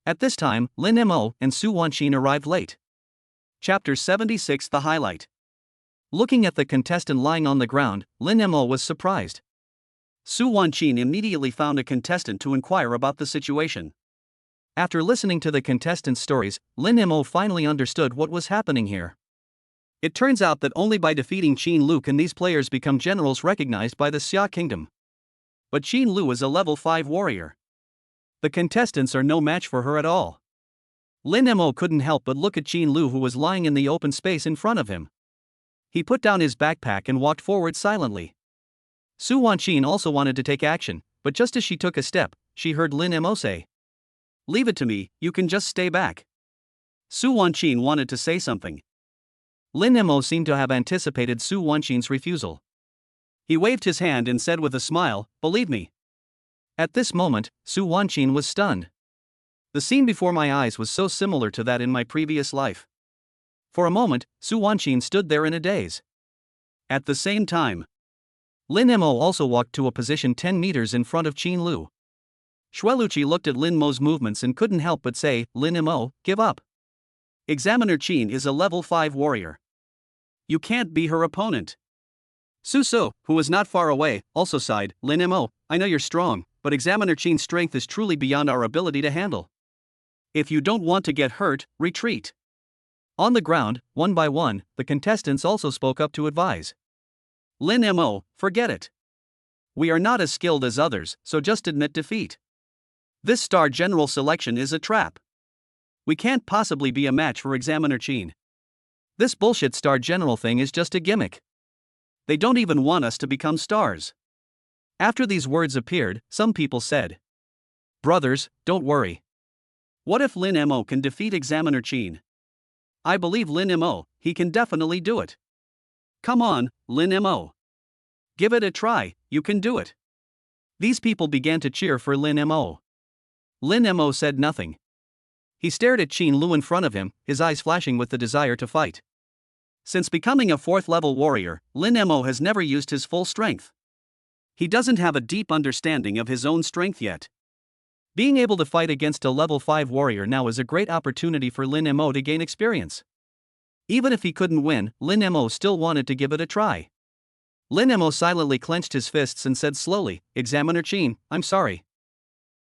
At this time, Lin Mo and Su Wanqin arrived late. Chapter 76. The highlight. Looking at the contestant lying on the ground, Lin Mo was surprised. Su Wanqin immediately found a contestant to inquire about the situation. After listening to the contestants' stories, Lin Mo finally understood what was happening here. It turns out that only by defeating Qin Lu can these players become generals recognized by the Xia kingdom. But Qin Lu is a level 5 warrior. The contestants are no match for her at all. Lin Mo couldn't help but look at Qin Lu, who was lying in the open space in front of him. He put down his backpack and walked forward silently. Su Wanqin also wanted to take action, but just as she took a step, she heard Lin Mo say, Leave it to me, you can just stay back. Su Wanqin wanted to say something. Lin Mo seemed to have anticipated Su Wanqin's refusal. He waved his hand and said with a smile, Believe me. At this moment, Su Wanqin was stunned. The scene before my eyes was so similar to that in my previous life. For a moment, Su Wanqin stood there in a daze. At the same time, Lin Mo also walked to a position 10 meters in front of Qin Lu. Xueluqi looked at Lin Mo's movements and couldn't help but say, Lin Mo, give up. Examiner Qin is a level 5 warrior. You can't be her opponent. Su Se, who was not far away, also sighed, Lin Mo, I know you're strong, but Examiner Qin's strength is truly beyond our ability to handle. If you don't want to get hurt, retreat. On the ground, one by one, the contestants also spoke up to advise. Lin Mo, forget it. We are not as skilled as others, so just admit defeat. This star general selection is a trap. We can't possibly be a match for Examiner Qin. This bullshit star general thing is just a gimmick. They don't even want us to become stars. After these words appeared, some people said, Brothers, don't worry. What if Lin Mo can defeat Examiner Qin? I believe Lin Mo, he can definitely do it. Come on, Lin Mo. Give it a try, you can do it. These people began to cheer for Lin Mo. Lin Mo said nothing. He stared at Qin Lu in front of him, his eyes flashing with the desire to fight. Since becoming a 4th level warrior, Lin Mo has never used his full strength. He doesn't have a deep understanding of his own strength yet. Being able to fight against a level 5 warrior now is a great opportunity for Lin Mo to gain experience. Even if he couldn't win, Lin Mo still wanted to give it a try. Lin Mo silently clenched his fists and said slowly, "Examiner Qin, I'm sorry."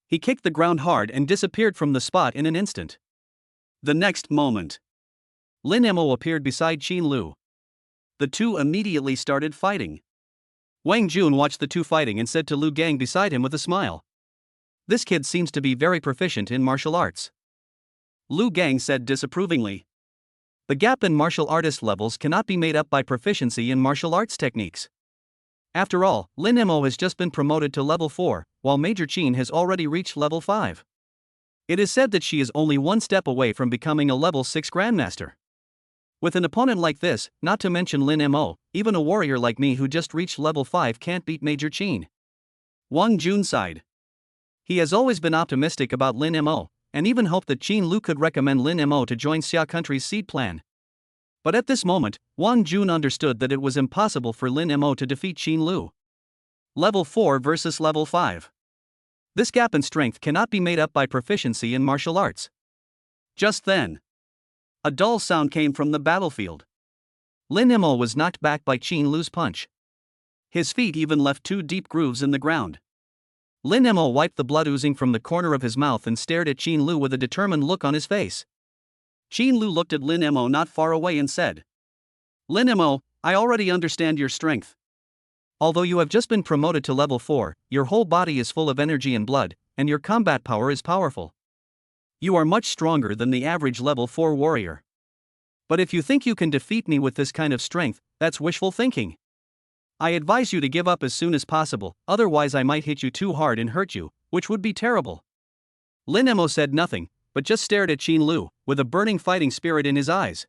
He kicked the ground hard and disappeared from the spot in an instant. The next moment, Lin Mo appeared beside Qin Lu. The two immediately started fighting. Wang Jun watched the two fighting and said to Lu Gang beside him with a smile, "This kid seems to be very proficient in martial arts." Lu Gang said disapprovingly, "The gap in martial artist levels cannot be made up by proficiency in martial arts techniques. After all, Lin Mo has just been promoted to level 4, while Major Qin has already reached level 5. It is said that she is only one step away from becoming a level 6 Grandmaster. With an opponent like this, not to mention Lin Mo, even a warrior like me who just reached level 5 can't beat Major Qin." Wang Jun sighed. He has always been optimistic about Lin Mo, and even hoped that Qin Lu could recommend Lin Mo to join Xia Country's seed plan. But at this moment, Wang Jun understood that it was impossible for Lin Mo to defeat Qin Lu. Level 4 versus level 5. This gap in strength cannot be made up by proficiency in martial arts. Just then, a dull sound came from the battlefield. Lin Mo was knocked back by Qin Lu's punch. His feet even left 2 deep grooves in the ground. Lin Mo wiped the blood oozing from the corner of his mouth and stared at Qin Lu with a determined look on his face. Qin Lu looked at Lin Mo not far away and said, "Lin Mo, I already understand your strength. Although you have just been promoted to level 4, your whole body is full of energy and blood, and your combat power is powerful. You are much stronger than the average level 4 warrior. But if you think you can defeat me with this kind of strength, that's wishful thinking. I advise you to give up as soon as possible, otherwise I might hit you too hard and hurt you, which would be terrible." Lin Mo said nothing, but just stared at Qin Lu, with a burning fighting spirit in his eyes.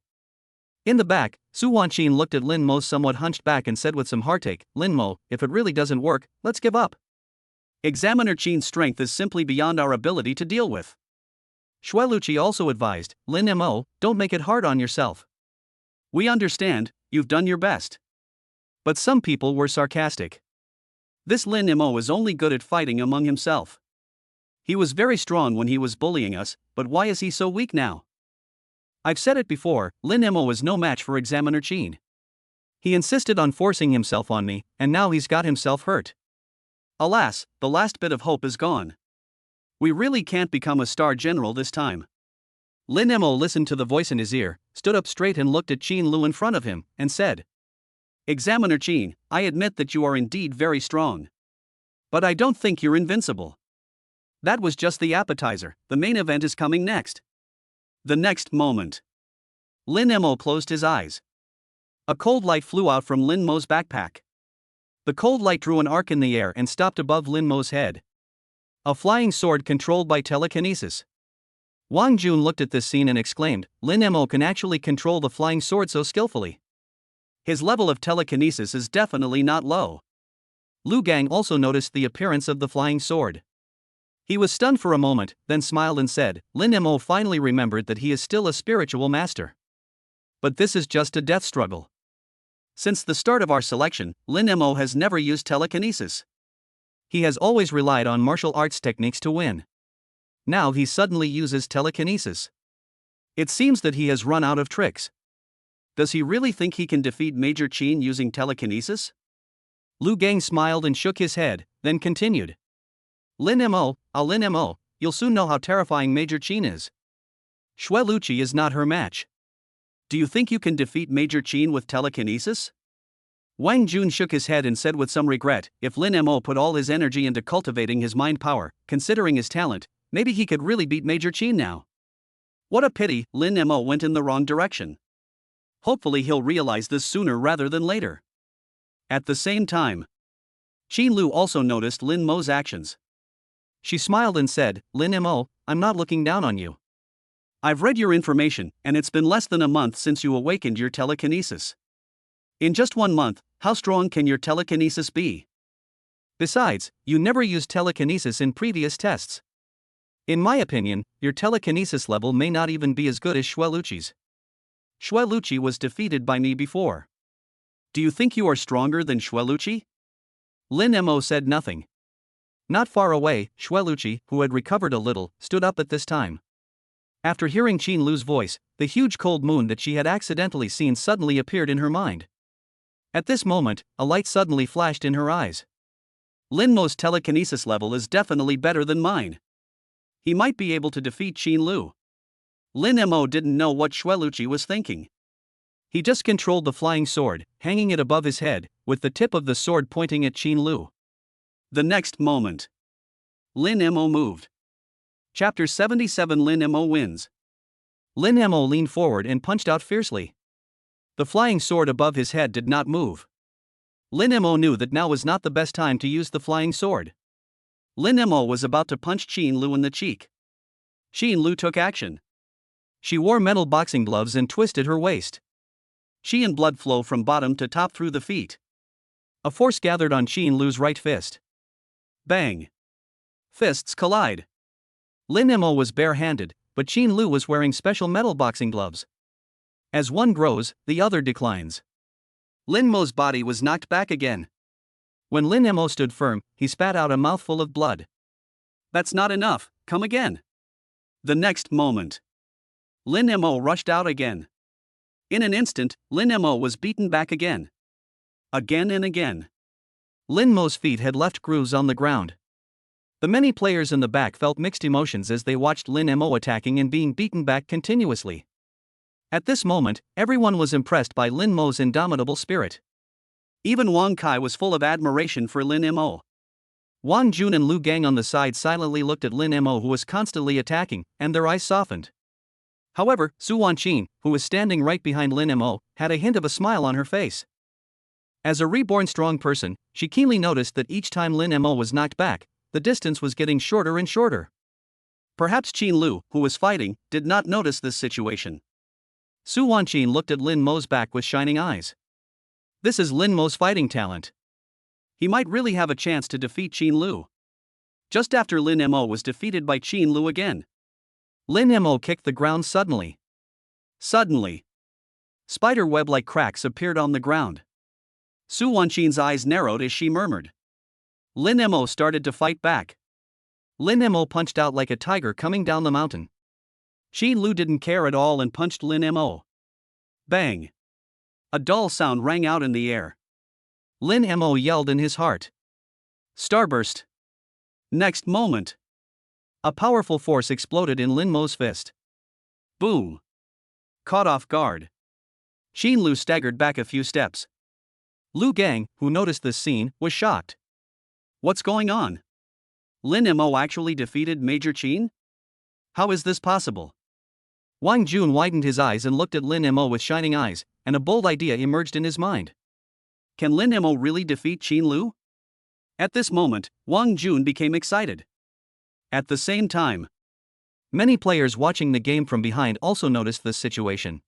In the back, Su Wanqin looked at Lin Mo's somewhat hunched back and said with some heartache, "Lin Mo, if it really doesn't work, let's give up. Examiner Qin's strength is simply beyond our ability to deal with." Shueluchi also advised, "Lin Mo, don't make it hard on yourself. We understand, you've done your best." But some people were sarcastic. This Lin Mo is only good at fighting among himself. He was very strong when he was bullying us, but why is he so weak now? I've said it before, Lin Mo is no match for Examiner Qin. He insisted on forcing himself on me, and now he's got himself hurt. Alas, the last bit of hope is gone. We really can't become a star general this time. Lin Mo listened to the voice in his ear, stood up straight and looked at Qin Lu in front of him, and said, "Examiner Qin, I admit that you are indeed very strong. But I don't think you're invincible. That was just the appetizer, the main event is coming next." The next moment, Lin Mo closed his eyes. A cold light flew out from Lin Mo's backpack. The cold light drew an arc in the air and stopped above Lin Mo's head. A flying sword controlled by telekinesis. Wang Jun looked at this scene and exclaimed, "Lin Mo can actually control the flying sword so skillfully. His level of telekinesis is definitely not low." Lu Gang also noticed the appearance of the flying sword. He was stunned for a moment, then smiled and said, "Lin Mo finally remembered that he is still a spiritual master. But this is just a death struggle. Since the start of our selection, Lin Mo has never used telekinesis. He has always relied on martial arts techniques to win. Now he suddenly uses telekinesis. It seems that he has run out of tricks. Does he really think he can defeat Major Qin using telekinesis?" Lu Gang smiled and shook his head, then continued, Lin Mo, you'll soon know how terrifying Major Qin is. Shueluchi is not her match. Do you think you can defeat Major Qin with telekinesis?" Wang Jun shook his head and said with some regret, if Lin Mo put all his energy into cultivating his mind power, considering his talent, maybe he could really beat Major Qin now. What a pity, Lin Mo went in the wrong direction. Hopefully he'll realize this sooner rather than later. At the same time, Qin Lu also noticed Lin Mo's actions. She smiled and said, Lin Mo, I'm not looking down on you. I've read your information, and it's been less than a month since you awakened your telekinesis. In just 1 month, how strong can your telekinesis be? Besides, you never used telekinesis in previous tests. In my opinion, your telekinesis level may not even be as good as Shweluchi's. Shweluchi was defeated by me before. Do you think you are stronger than Shweluchi? Lin Mo said nothing. Not far away, Shweluchi, who had recovered a little, stood up at this time. After hearing Qin Lu's voice, the huge cold moon that she had accidentally seen suddenly appeared in her mind. At this moment, a light suddenly flashed in her eyes. Lin Mo's telekinesis level is definitely better than mine. He might be able to defeat Qin Lu. Lin Mo didn't know what Shweluchi was thinking. He just controlled the flying sword, hanging it above his head, with the tip of the sword pointing at Qin Lu. The next moment, Lin Mo moved. Chapter 77 Lin Mo wins. Lin Mo leaned forward and punched out fiercely. The flying sword above his head did not move. Lin Mo knew that now was not the best time to use the flying sword. Lin Mo was about to punch Qin Lu in the cheek. Qin Lu took action. She wore metal boxing gloves and twisted her waist. Qi and blood flow from bottom to top through the feet. A force gathered on Qin Lu's right fist. Bang! Fists collide. Lin Mo was bare-handed, but Qin Lu was wearing special metal boxing gloves. As one grows, the other declines. Lin Mo's body was knocked back again. When Lin Mo stood firm, he spat out a mouthful of blood. That's not enough, come again. The next moment, Lin Mo rushed out again. In an instant, Lin Mo was beaten back again. Again and again. Lin Mo's feet had left grooves on the ground. The many players in the back felt mixed emotions as they watched Lin Mo attacking and being beaten back continuously. At this moment, everyone was impressed by Lin Mo's indomitable spirit. Even Wang Kai was full of admiration for Lin Mo. Wang Jun and Lu Gang on the side silently looked at Lin Mo, who was constantly attacking, and their eyes softened. However, Su Wanqin, who was standing right behind Lin Mo, had a hint of a smile on her face. As a reborn strong person, she keenly noticed that each time Lin Mo was knocked back, the distance was getting shorter and shorter. Perhaps Qin Lu, who was fighting, did not notice this situation. Su Wanqin looked at Lin Mo's back with shining eyes. This is Lin Mo's fighting talent. He might really have a chance to defeat Qin Lu. Just after Lin Mo was defeated by Qin Lu again, Lin Mo kicked the ground suddenly. Suddenly, spider web-like cracks appeared on the ground. Su Wanqin's eyes narrowed as she murmured. Lin Mo started to fight back. Lin Mo punched out like a tiger coming down the mountain. Qin Lu didn't care at all and punched Lin Mo. Bang! A dull sound rang out in the air. Lin Mo yelled in his heart. Starburst! Next moment, a powerful force exploded in Lin Mo's fist. Boom! Caught off guard, Qin Lu staggered back a few steps. Lu Gang, who noticed this scene, was shocked. What's going on? Lin Mo actually defeated Major Qin? How is this possible? Wang Jun widened his eyes and looked at Lin Mo with shining eyes, and a bold idea emerged in his mind. Can Lin Mo really defeat Qin Lu? At this moment, Wang Jun became excited. At the same time, many players watching the game from behind also noticed this situation.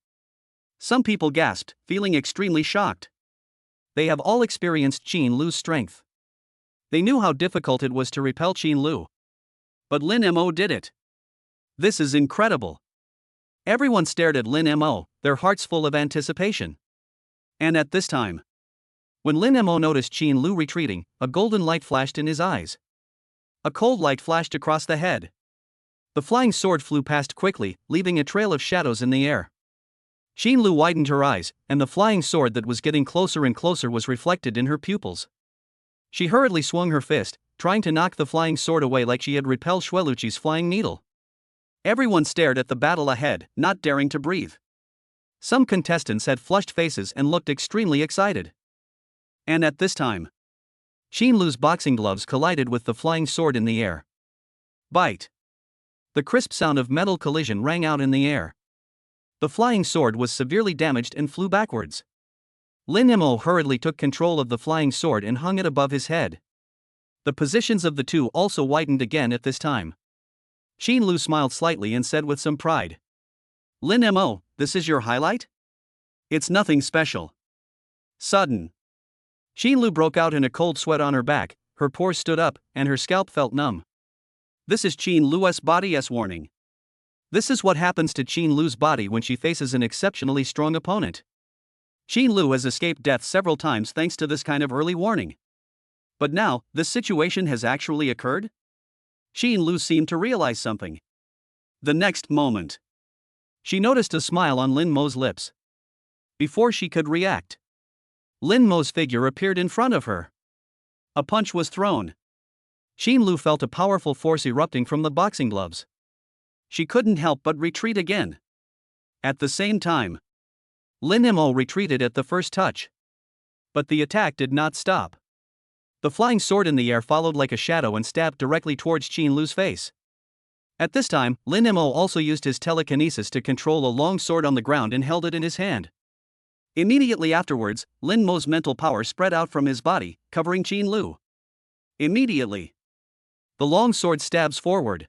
Some people gasped, feeling extremely shocked. They have all experienced Qin Lu's strength. They knew how difficult it was to repel Qin Lu. But Lin Mo did it. This is incredible. Everyone stared at Lin Mo, their hearts full of anticipation. And at this time, when Lin Mo noticed Qin Lu retreating, a golden light flashed in his eyes. A cold light flashed across the head. The flying sword flew past quickly, leaving a trail of shadows in the air. Qin Lu widened her eyes, and the flying sword that was getting closer and closer was reflected in her pupils. She hurriedly swung her fist, trying to knock the flying sword away like she had repelled Shweluchi's flying needle. Everyone stared at the battle ahead, not daring to breathe. Some contestants had flushed faces and looked extremely excited. And at this time, Qin Lu's boxing gloves collided with the flying sword in the air. Bite! The crisp sound of metal collision rang out in the air. The flying sword was severely damaged and flew backwards. Lin Mo hurriedly took control of the flying sword and hung it above his head. The positions of the two also widened again at this time. Qin Lu smiled slightly and said with some pride, Lin Mo, this is your highlight? It's nothing special. Sudden. Xin Lu broke out in a cold sweat on her back, her pores stood up, and her scalp felt numb. This is Xin Lu's body's warning. This is what happens to Xin Lu's body when she faces an exceptionally strong opponent. Xin Lu has escaped death several times thanks to this kind of early warning. But now, this situation has actually occurred? Xin Lu seemed to realize something. The next moment, she noticed a smile on Lin Mo's lips. Before she could react, Lin Mo's figure appeared in front of her. A punch was thrown. Xin Lu felt a powerful force erupting from the boxing gloves. She couldn't help but retreat again. At the same time, Lin Mo retreated at the first touch. But the attack did not stop. The flying sword in the air followed like a shadow and stabbed directly towards Xin Lu's face. At this time, Lin Mo also used his telekinesis to control a long sword on the ground and held it in his hand. Immediately afterwards, Lin Mo's mental power spread out from his body, covering Xin Lu. Immediately, the long sword stabs forward.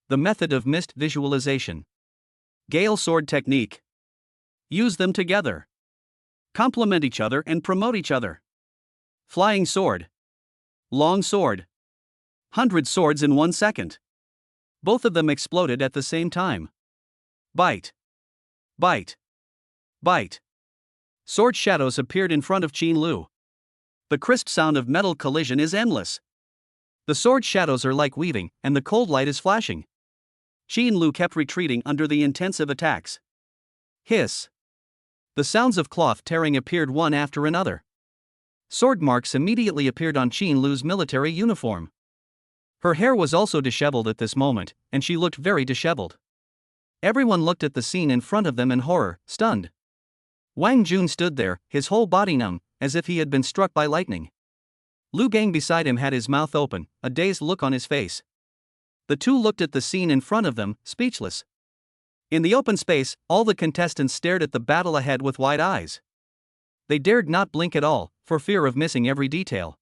The method of mist visualization. Gale sword technique. Use them together. Complement each other and promote each other. Flying sword. Long sword. 100 swords in 1 second. Both of them exploded at the same time. Bite. Bite. Bite. Sword shadows appeared in front of Xin Lu. The crisp sound of metal collision is endless. The sword shadows are like weaving, and the cold light is flashing. Xin Lu kept retreating under the intensive attacks. Hiss. The sounds of cloth tearing appeared one after another. Sword marks immediately appeared on Xin Lu's military uniform. Her hair was also disheveled at this moment, and she looked very disheveled. Everyone looked at the scene in front of them in horror, stunned. Wang Jun stood there, his whole body numb, as if he had been struck by lightning. Lu Gang beside him had his mouth open, a dazed look on his face. The two looked at the scene in front of them, speechless. In the open space, all the contestants stared at the battle ahead with wide eyes. They dared not blink at all, for fear of missing every detail.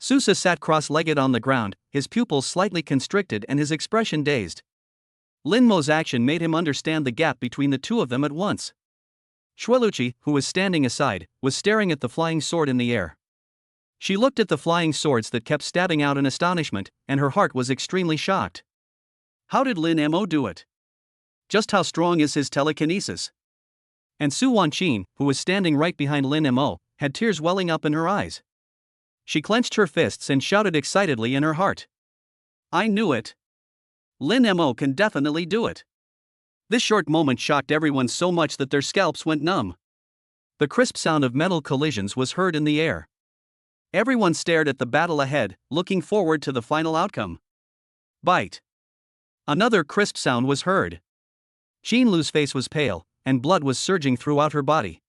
Susa sat cross-legged on the ground, his pupils slightly constricted and his expression dazed. Lin Mo's action made him understand the gap between the two of them at once. Shueluchi, who was standing aside, was staring at the flying sword in the air. She looked at the flying swords that kept stabbing out in astonishment, and her heart was extremely shocked. How did Lin Mo do it? Just how strong is his telekinesis? And Su Wanqin, who was standing right behind Lin Mo, had tears welling up in her eyes. She clenched her fists and shouted excitedly in her heart. I knew it. Lin Mo can definitely do it. This short moment shocked everyone so much that their scalps went numb. The crisp sound of metal collisions was heard in the air. Everyone stared at the battle ahead, looking forward to the final outcome. Bite. Another crisp sound was heard. Xin Lu's face was pale, and blood was surging throughout her body.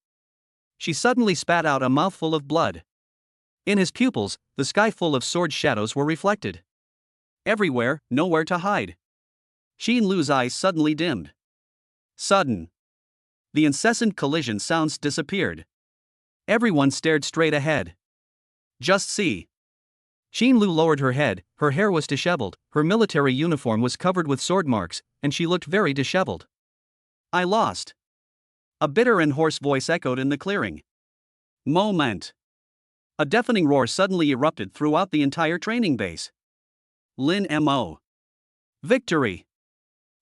She suddenly spat out a mouthful of blood. In his pupils, the sky full of sword shadows were reflected. Everywhere, nowhere to hide. Xin Lu's eyes suddenly dimmed. Sudden. The incessant collision sounds disappeared. Everyone stared straight ahead. Just see. Xin Lu lowered her head, her hair was disheveled, her military uniform was covered with sword marks, and she looked very disheveled. I lost. A bitter and hoarse voice echoed in the clearing. Moment. A deafening roar suddenly erupted throughout the entire training base. Lin Mo. Victory.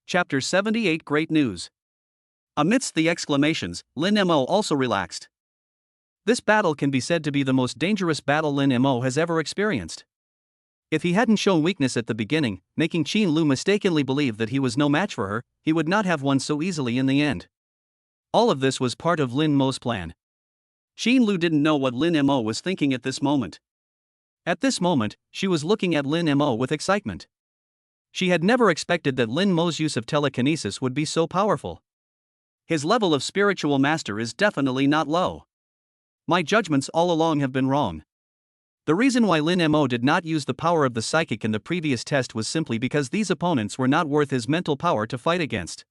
Chapter 78 Great News. Amidst the exclamations, Lin Mo also relaxed. This battle can be said to be the most dangerous battle Lin Mo has ever experienced. If he hadn't shown weakness at the beginning, making Xin Lu mistakenly believe that he was no match for her, he would not have won so easily in the end. All of this was part of Lin Mo's plan. Xin Lu didn't know what Lin Mo was thinking at this moment. At this moment, she was looking at Lin Mo with excitement. She had never expected that Lin Mo's use of telekinesis would be so powerful. His level of spiritual master is definitely not low. My judgments all along have been wrong. The reason why Lin Mo did not use the power of the psychic in the previous test was simply because these opponents were not worth his mental power to fight against.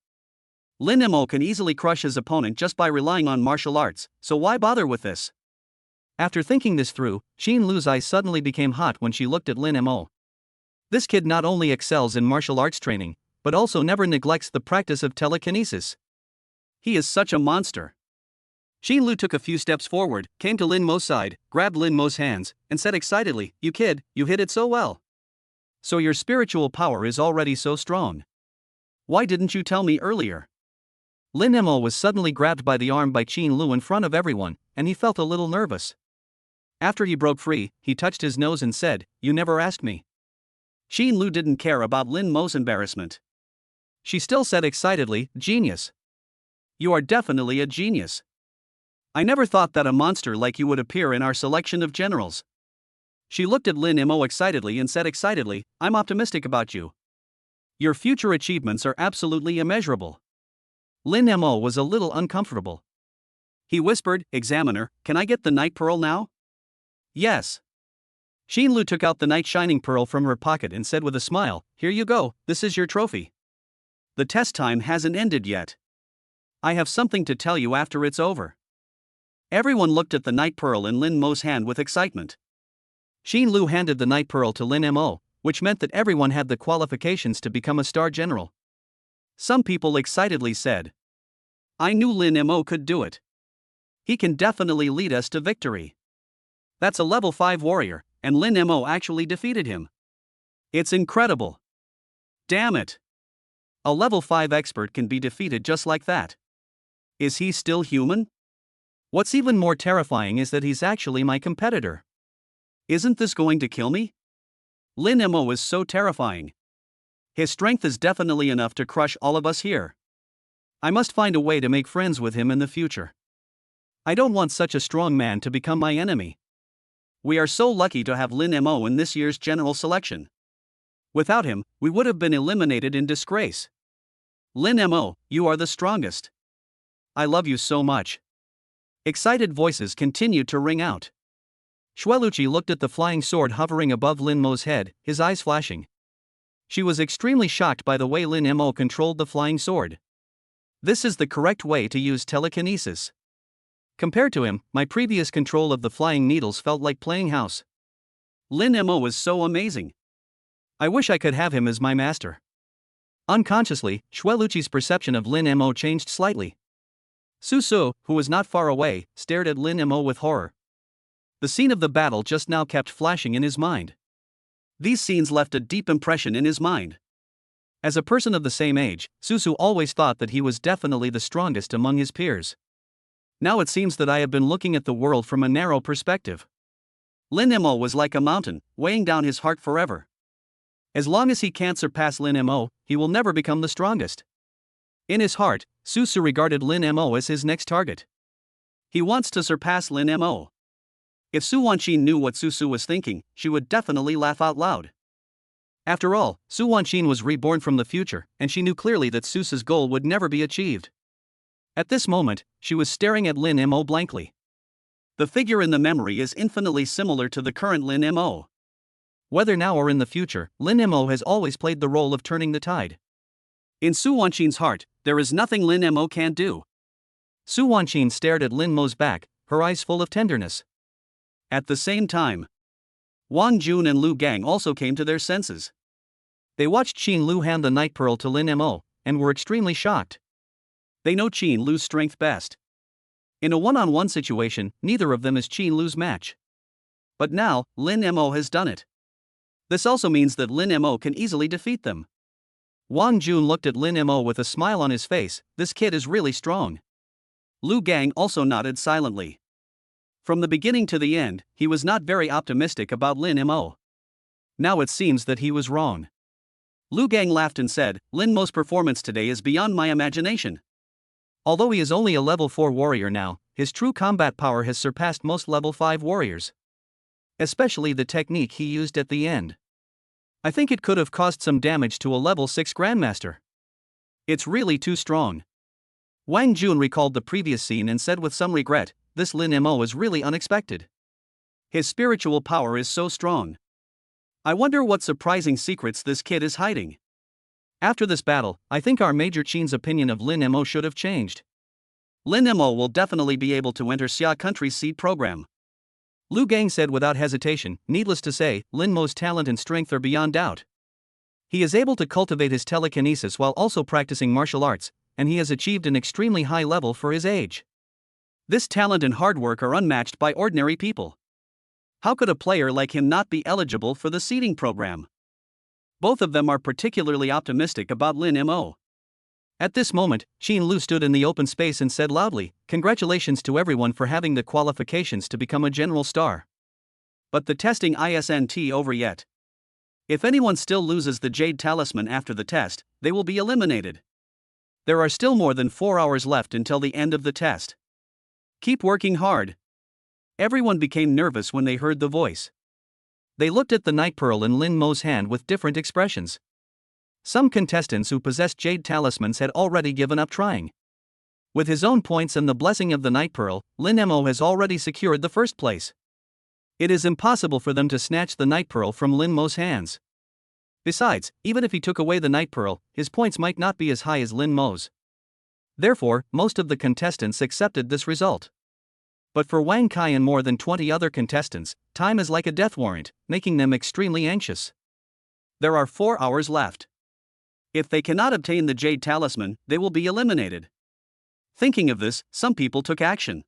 Lin Mo can easily crush his opponent just by relying on martial arts, so why bother with this? After thinking this through, Xin Lu's eyes suddenly became hot when she looked at Lin Mo. This kid not only excels in martial arts training, but also never neglects the practice of telekinesis. He is such a monster. Xin Lu took a few steps forward, came to Lin Mo's side, grabbed Lin Mo's hands, and said excitedly, "You kid, you hit it so well. So your spiritual power is already so strong. Why didn't you tell me earlier?" Lin Mo was suddenly grabbed by the arm by Xin Lu in front of everyone, and he felt a little nervous. After he broke free, he touched his nose and said, "You never asked me." Xin Lu didn't care about Lin Mo's embarrassment. She still said excitedly, "Genius. You are definitely a genius. I never thought that a monster like you would appear in our selection of generals." She looked at Lin Mo excitedly and said excitedly, "I'm optimistic about you. Your future achievements are absolutely immeasurable." Lin Mo was a little uncomfortable. He whispered, "Examiner, can I get the night pearl now?" "Yes." Xin Lu took out the night shining pearl from her pocket and said with a smile, "Here you go, this is your trophy. The test time hasn't ended yet. I have something to tell you after it's over." Everyone looked at the night pearl in Lin Mo's hand with excitement. Xin Lu handed the night pearl to Lin Mo, which meant that everyone had the qualifications to become a star general. Some people excitedly said, "I knew Lin Mo could do it. He can definitely lead us to victory. That's a level 5 warrior, and Lin Mo actually defeated him. It's incredible. Damn it. A level 5 expert can be defeated just like that. Is he still human? What's even more terrifying is that he's actually my competitor. Isn't this going to kill me? Lin Mo is so terrifying. His strength is definitely enough to crush all of us here. I must find a way to make friends with him in the future. I don't want such a strong man to become my enemy. We are so lucky to have Lin Mo in this year's general selection. Without him, we would have been eliminated in disgrace. Lin Mo, you are the strongest. I love you so much." Excited voices continued to ring out. Xueluqi looked at the flying sword hovering above Lin Mo's head, his eyes flashing. She was extremely shocked by the way Lin Mo controlled the flying sword. This is the correct way to use telekinesis. Compared to him, my previous control of the flying needles felt like playing house. Lin Mo is so amazing. I wish I could have him as my master. Unconsciously, Xueluqi's perception of Lin Mo changed slightly. Su Su, who was not far away, stared at Lin Mo with horror. The scene of the battle just now kept flashing in his mind. These scenes left a deep impression in his mind. As a person of the same age, Su Su always thought that he was definitely the strongest among his peers. Now it seems that I have been looking at the world from a narrow perspective. Lin Mo was like a mountain, weighing down his heart forever. As long as he can't surpass Lin Mo, he will never become the strongest. In his heart, Su Su regarded Lin Mo as his next target. He wants to surpass Lin Mo. If Su Wanqin knew what Su Su was thinking, she would definitely laugh out loud. After all, Su Wanqin was reborn from the future, and she knew clearly that Su Su's goal would never be achieved. At this moment, she was staring at Lin Mo blankly. The figure in the memory is infinitely similar to the current Lin Mo. Whether now or in the future, Lin Mo has always played the role of turning the tide. In Su Wanqin's heart, there is nothing Lin Mo can't do. Su Wanqin stared at Lin Mo's back, her eyes full of tenderness. At the same time, Wang Jun and Lu Gang also came to their senses. They watched Xin Lu hand the night pearl to Lin Mo, and were extremely shocked. They know Xin Lu's strength best. In a one-on-one situation, neither of them is Xin Lu's match. But now, Lin Mo has done it. This also means that Lin Mo can easily defeat them. Wang Jun looked at Lin Mo with a smile on his face. This kid is really strong. Lu Gang also nodded silently. From the beginning to the end, he was not very optimistic about Lin Mo. Now it seems that he was wrong. Lu Gang laughed and said, "Lin Mo's performance today is beyond my imagination." Although he is only a level 4 warrior now, his true combat power has surpassed most level 5 warriors. Especially the technique he used at the end. I think it could have caused some damage to a level 6 grandmaster. It's really too strong. Wang Jun recalled the previous scene and said with some regret, "This Lin Mo is really unexpected. His spiritual power is so strong. I wonder what surprising secrets this kid is hiding." After this battle, I think our Major Qin's opinion of Lin Mo should have changed. Lin Mo will definitely be able to enter Xia Country's seed program. Lu Gang said without hesitation. Needless to say, Lin Mo's talent and strength are beyond doubt. He is able to cultivate his telekinesis while also practicing martial arts, and he has achieved an extremely high level for his age. This talent and hard work are unmatched by ordinary people. How could a player like him not be eligible for the seeding program? Both of them are particularly optimistic about Lin Mo. At this moment, Xin Lu stood in the open space and said loudly, "Congratulations to everyone for having the qualifications to become a general star. But the testing isn't over yet. If anyone still loses the Jade Talisman after the test, they will be eliminated. There are still more than 4 hours left until the end of the test. Keep working hard." Everyone became nervous when they heard the voice. They looked at the Night Pearl in Lin Mo's hand with different expressions. Some contestants who possessed Jade Talismans had already given up trying. With his own points and the blessing of the Night Pearl, Lin Mo has already secured the first place. It is impossible for them to snatch the Night Pearl from Lin Mo's hands. Besides, even if he took away the Night Pearl, his points might not be as high as Lin Mo's. Therefore, most of the contestants accepted this result. But for Wang Kai and more than 20 other contestants, time is like a death warrant, making them extremely anxious. There are 4 hours left. If they cannot obtain the Jade Talisman, they will be eliminated. Thinking of this, some people took action.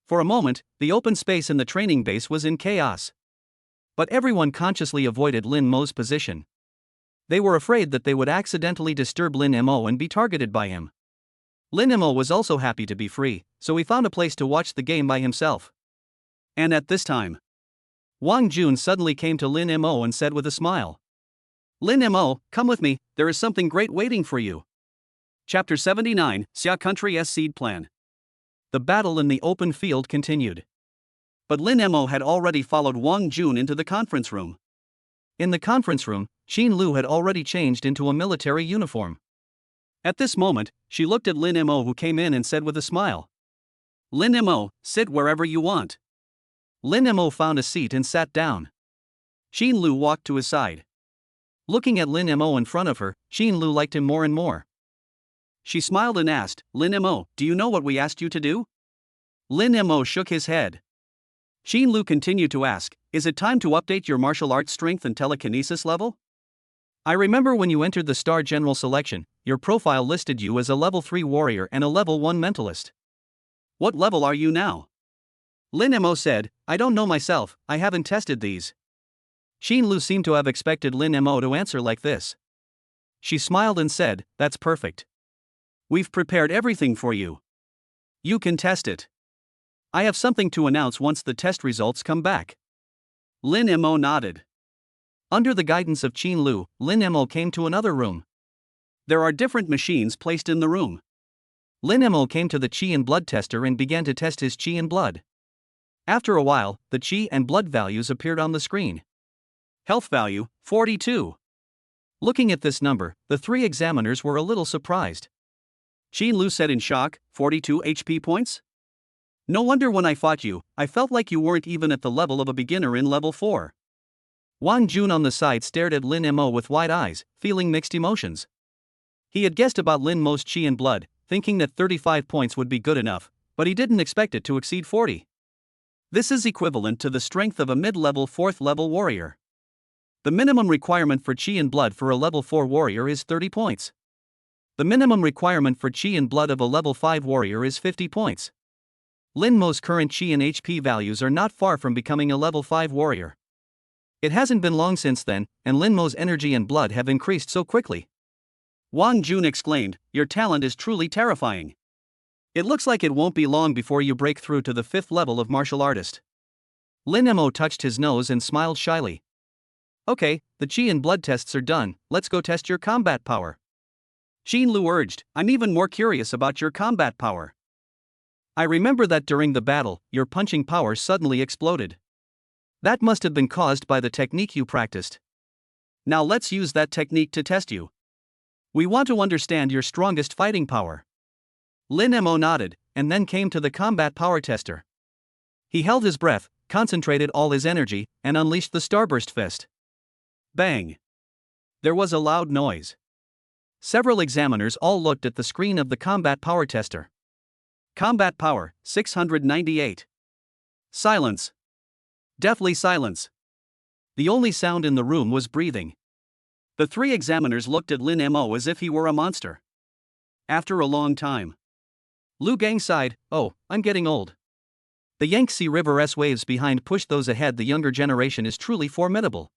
For a moment, the open space in the training base was in chaos. But everyone consciously avoided Lin Mo's position. They were afraid that they would accidentally disturb Lin Mo and be targeted by him. Lin Mo was also happy to be free, so he found a place to watch the game by himself. And at this time, Wang Jun suddenly came to Lin Mo and said with a smile, "Lin Mo, come with me, there is something great waiting for you." Chapter 79, Xia Country's Seed Plan. The battle in the open field continued. But Lin Mo had already followed Wang Jun into the conference room. In the conference room, Xin Lu had already changed into a military uniform. At this moment, she looked at Lin Mo, who came in and said with a smile, "Lin Mo, sit wherever you want." Lin Mo found a seat and sat down. Xin Lu walked to his side. Looking at Lin Mo in front of her, Xin Lu liked him more and more. She smiled and asked, "Lin Mo, do you know what we asked you to do?" Lin Mo shook his head. Xin Lu continued to ask, "Is it time to update your martial arts strength and telekinesis level?" "I remember when you entered the Star General selection, your profile listed you as a level 3 warrior and a level 1 mentalist. What level are you now?" Lin Mo said, "I don't know myself, I haven't tested these." Xin Lu seemed to have expected Lin Mo to answer like this. She smiled and said, "That's perfect. We've prepared everything for you. You can test it. I have something to announce once the test results come back." Lin Mo nodded. Under the guidance of Xin Lu, Lin Mo came to another room. There are different machines placed in the room. Lin Mo came to the Qi and blood tester and began to test his Qi and blood. After a while, the Qi and blood values appeared on the screen. Health value, 42. Looking at this number, the 3 examiners were a little surprised. Xin Lu said in shock, 42 HP points? No wonder when I fought you, I felt like you weren't even at the level of a beginner in level 4. Wang Jun on the side stared at Lin Mo with wide eyes, feeling mixed emotions. He had guessed about Lin Mo's Qi and blood, thinking that 35 points would be good enough, but he didn't expect it to exceed 40. This is equivalent to the strength of a mid-level 4th level warrior. The minimum requirement for Qi and blood for a level 4 warrior is 30 points. The minimum requirement for Qi and blood of a level 5 warrior is 50 points. Lin Mo's current Qi and HP values are not far from becoming a level 5 warrior. It hasn't been long since then, and Lin Mo's energy and blood have increased so quickly. Wang Jun exclaimed, "Your talent is truly terrifying. It looks like it won't be long before you break through to the 5th level of martial artist." Lin Mo touched his nose and smiled shyly. "Okay, the Qi and blood tests are done, let's go test your combat power." Xin Lu urged, "I'm even more curious about your combat power. I remember that during the battle, your punching power suddenly exploded. That must have been caused by the technique you practiced. Now let's use that technique to test you. We want to understand your strongest fighting power." Lin Mo nodded, and then came to the combat power tester. He held his breath, concentrated all his energy, and unleashed the Starburst Fist. Bang! There was a loud noise. Several examiners all looked at the screen of the combat power tester. Combat power, 698. Silence. Deathly silence. The only sound in the room was breathing. The 3 examiners looked at Lin Mo as if he were a monster. After a long time. Lu Gang sighed, "Oh, I'm getting old." The Yangtze River's waves behind pushed those ahead. The younger generation is truly formidable.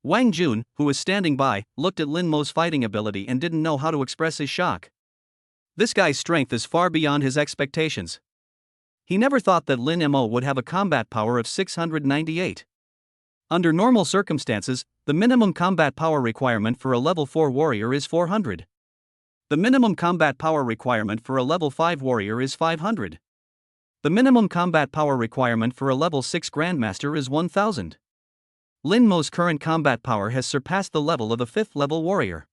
Wang Jun, who was standing by, looked at Lin Mo's fighting ability and didn't know how to express his shock. This guy's strength is far beyond his expectations. He never thought that Lin Mo would have a combat power of 698. Under normal circumstances, the minimum combat power requirement for a level 4 warrior is 400. The minimum combat power requirement for a level 5 warrior is 500. The minimum combat power requirement for a level 6 grandmaster is 1000. Lin Mo's current combat power has surpassed the level of a 5th level warrior.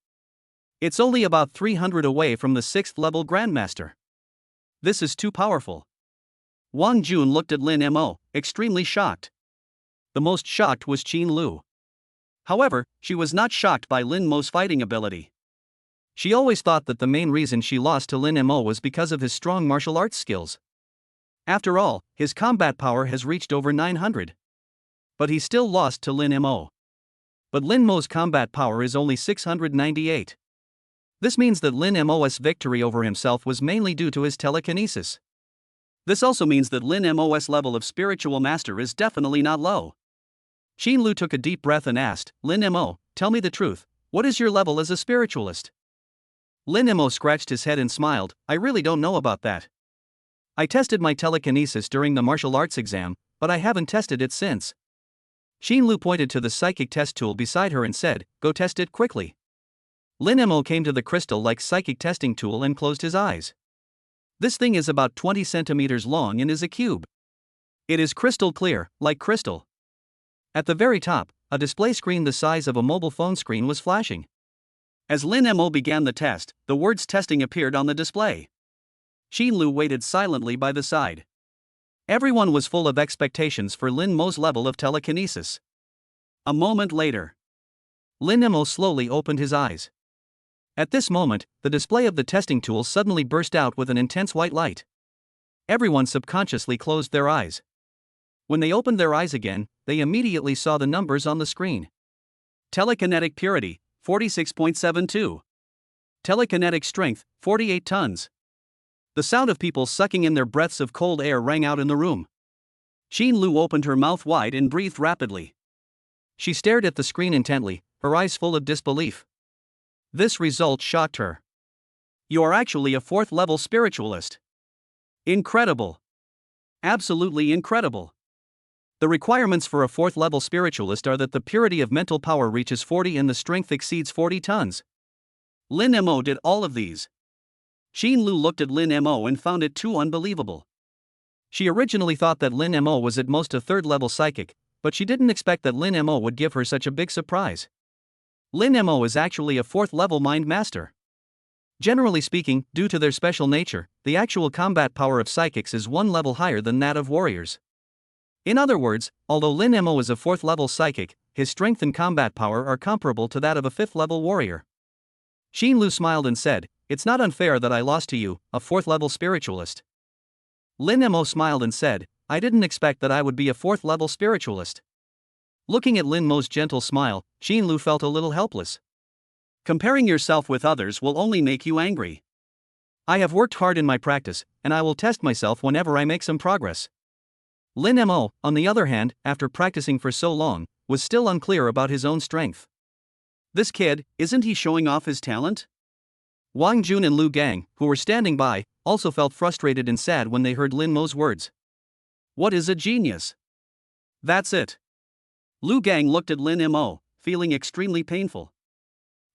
It's only about 300 away from the 6th level grandmaster. This is too powerful. Wang Jun looked at Lin Mo, extremely shocked. The most shocked was Qin Lu. However, she was not shocked by Lin Mo's fighting ability. She always thought that the main reason she lost to Lin Mo was because of his strong martial arts skills. After all, his combat power has reached over 900. But he still lost to Lin Mo. But Lin Mo's combat power is only 698. This means that Lin Mo's victory over himself was mainly due to his telekinesis. This also means that Lin Mo's level of spiritual master is definitely not low. Qin Lu took a deep breath and asked, "Lin Mo, tell me the truth, what is your level as a spiritualist?" Lin Mo scratched his head and smiled, "I really don't know about that. I tested my telekinesis during the martial arts exam, but I haven't tested it since." Qin Lu pointed to the psychic test tool beside her and said, "Go test it quickly." Lin Mo came to the crystal-like psychic testing tool and closed his eyes. This thing is about 20 centimeters long and is a cube. It is crystal clear, like crystal. At the very top, a display screen the size of a mobile phone screen was flashing. As Lin Mo began the test, the words testing appeared on the display. Qin Lu waited silently by the side. Everyone was full of expectations for Lin Mo's level of telekinesis. A moment later, Lin Mo slowly opened his eyes. At this moment, the display of the testing tool suddenly burst out with an intense white light. Everyone subconsciously closed their eyes. When they opened their eyes again, they immediately saw the numbers on the screen. Telekinetic purity, 46.72. Telekinetic strength, 48 tons. The sound of people sucking in their breaths of cold air rang out in the room. Qin Lu opened her mouth wide and breathed rapidly. She stared at the screen intently, her eyes full of disbelief. This result shocked her. "You are actually a 4th level spiritualist. Incredible. Absolutely incredible. The requirements for a 4th level spiritualist are that the purity of mental power reaches 40 and the strength exceeds 40 tons. Lin Mo did all of these." Qin Lu looked at Lin Mo and found it too unbelievable. She originally thought that Lin Mo was at most a 3rd level psychic, but she didn't expect that Lin Mo would give her such a big surprise. Lin Mo is actually a 4th level mind master. Generally speaking, due to their special nature, the actual combat power of psychics is 1 level higher than that of warriors. In other words, although Lin Mo is a 4th level psychic, his strength and combat power are comparable to that of a 5th level warrior. Qin Lu smiled and said, "It's not unfair that I lost to you, a 4th level spiritualist." Lin Mo smiled and said, "I didn't expect that I would be a 4th level spiritualist." Looking at Lin Mo's gentle smile, Qin Lu felt a little helpless. Comparing yourself with others will only make you angry. I have worked hard in my practice, and I will test myself whenever I make some progress. Lin Mo, on the other hand, after practicing for so long, was still unclear about his own strength. This kid, isn't he showing off his talent? Wang Jun and Lu Gang, who were standing by, also felt frustrated and sad when they heard Lin Mo's words. What is a genius? That's it. Lu Gang looked at Lin Mo, feeling extremely painful.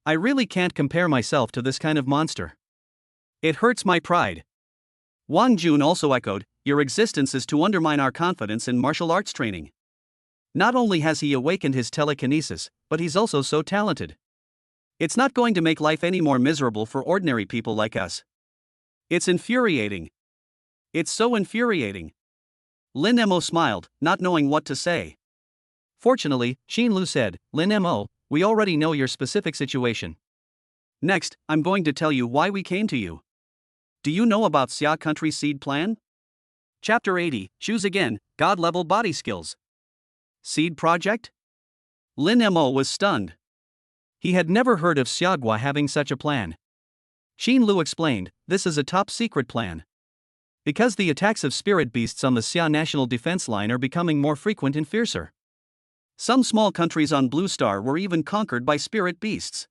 I really can't compare myself to this kind of monster. It hurts my pride. Wang Jun also echoed, "Your existence is to undermine our confidence in martial arts training." Not only has he awakened his telekinesis, but he's also so talented. It's not going to make life any more miserable for ordinary people like us. It's infuriating. It's so infuriating. Lin Mo smiled, not knowing what to say. Fortunately, Qin Lu said, "Lin Mo, we already know your specific situation. Next, I'm going to tell you why we came to you. Do you know about Xia Country Seed Plan? Chapter 80, Choose Again, God-Level Body Skills. Seed Project?" Lin Mo was stunned. He had never heard of Xiagua having such a plan. Xin Lu explained, this is a top secret plan. Because the attacks of spirit beasts on the Xia National Defense Line are becoming more frequent and fiercer. Some small countries on Blue Star were even conquered by spirit beasts.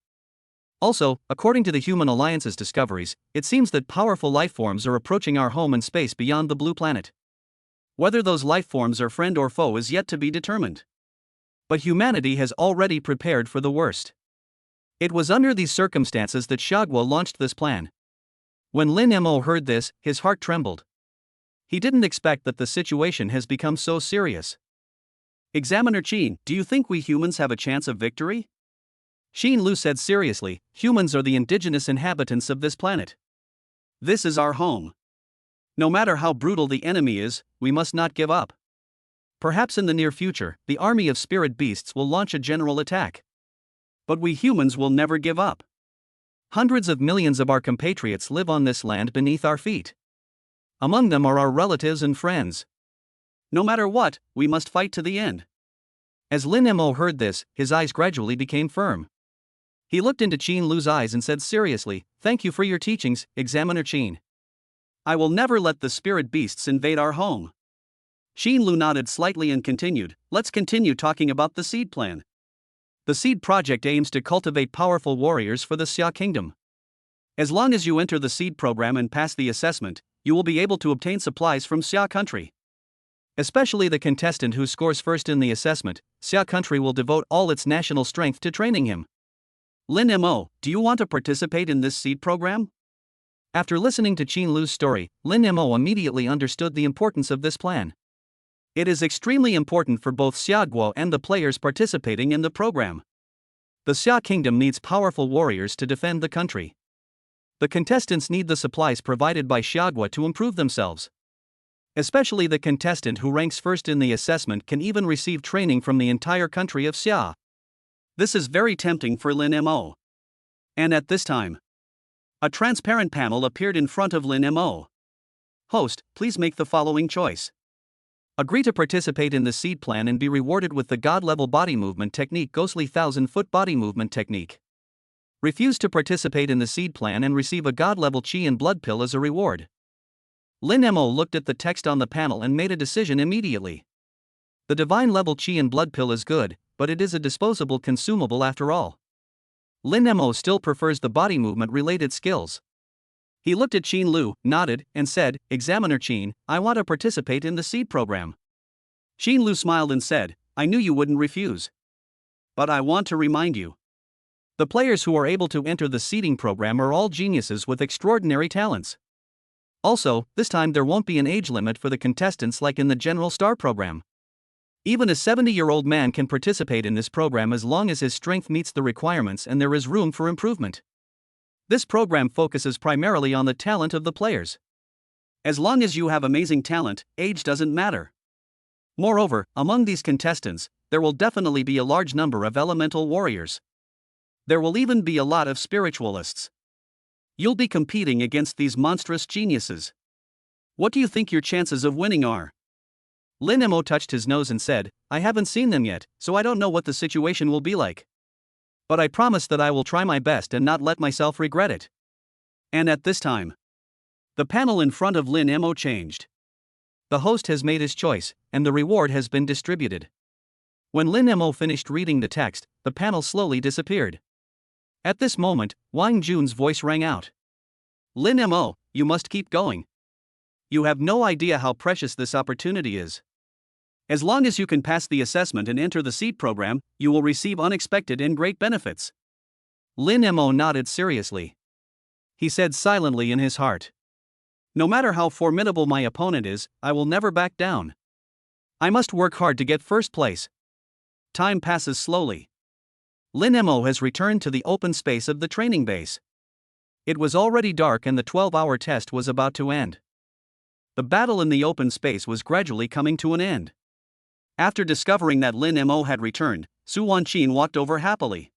Also, according to the Human Alliance's discoveries, it seems that powerful life forms are approaching our home in space beyond the blue planet. Whether those life forms are friend or foe is yet to be determined. But humanity has already prepared for the worst. It was under these circumstances that Xiaoguo launched this plan. When Lin Mo heard this, his heart trembled. He didn't expect that the situation has become so serious. Examiner Qin, do you think we humans have a chance of victory? Xin Lu said seriously, humans are the indigenous inhabitants of this planet. This is our home. No matter how brutal the enemy is, we must not give up. Perhaps in the near future, the army of spirit beasts will launch a general attack. But we humans will never give up. Hundreds of millions of our compatriots live on this land beneath our feet. Among them are our relatives and friends. No matter what, we must fight to the end. As Lin Mo heard this, his eyes gradually became firm. He looked into Qin Lu's eyes and said seriously, thank you for your teachings, Examiner Qin. I will never let the spirit beasts invade our home. Qin Lu nodded slightly and continued, let's continue talking about the seed plan. The seed project aims to cultivate powerful warriors for the Xia Kingdom. As long as you enter the seed program and pass the assessment, you will be able to obtain supplies from Xia country. Especially the contestant who scores first in the assessment, Xia country will devote all its national strength to training him. Lin Mo, do you want to participate in this seed program? After listening to Qin Lu's story, Lin Mo immediately understood the importance of this plan. It is extremely important for both Xiaoguo and the players participating in the program. The Xia Kingdom needs powerful warriors to defend the country. The contestants need the supplies provided by Xiaoguo to improve themselves. Especially the contestant who ranks first in the assessment can even receive training from the entire country of Xia. This is very tempting for Lin Mo. And at this time, a transparent panel appeared in front of Lin Mo. Host, please make the following choice. Agree to participate in the seed plan and be rewarded with the God-level body movement technique Ghostly 1000-foot body movement technique. Refuse to participate in the seed plan and receive a God-level chi and blood pill as a reward. Lin Mo looked at the text on the panel and made a decision immediately. The divine level chi and blood pill is good, but it is a disposable consumable after all. Lin Mo still prefers the body movement related skills. He looked at Qin Lu, nodded, and said, Examiner Qin, I want to participate in the seed program. Qin Lu smiled and said, I knew you wouldn't refuse. But I want to remind you. The players who are able to enter the seeding program are all geniuses with extraordinary talents. Also, this time there won't be an age limit for the contestants like in the General Star program. Even a 70-year-old man can participate in this program as long as his strength meets the requirements and there is room for improvement. This program focuses primarily on the talent of the players. As long as you have amazing talent, age doesn't matter. Moreover, among these contestants, there will definitely be a large number of elemental warriors. There will even be a lot of spiritualists. You'll be competing against these monstrous geniuses. What do you think your chances of winning are? Lin Mo touched his nose and said, I haven't seen them yet, so I don't know what the situation will be like. But I promise that I will try my best and not let myself regret it. And at this time, the panel in front of Lin Mo changed. The host has made his choice, and the reward has been distributed. When Lin Mo finished reading the text, the panel slowly disappeared. At this moment, Wang Jun's voice rang out. Lin Mo, you must keep going. You have no idea how precious this opportunity is. As long as you can pass the assessment and enter the seed program, you will receive unexpected and great benefits. Lin Mo nodded seriously. He said silently in his heart. No matter how formidable my opponent is, I will never back down. I must work hard to get first place. Time passes slowly. Lin Mo has returned to the open space of the training base. It was already dark and the 12-hour test was about to end. The battle in the open space was gradually coming to an end. After discovering that Lin Mo had returned, Su Wanqin walked over happily.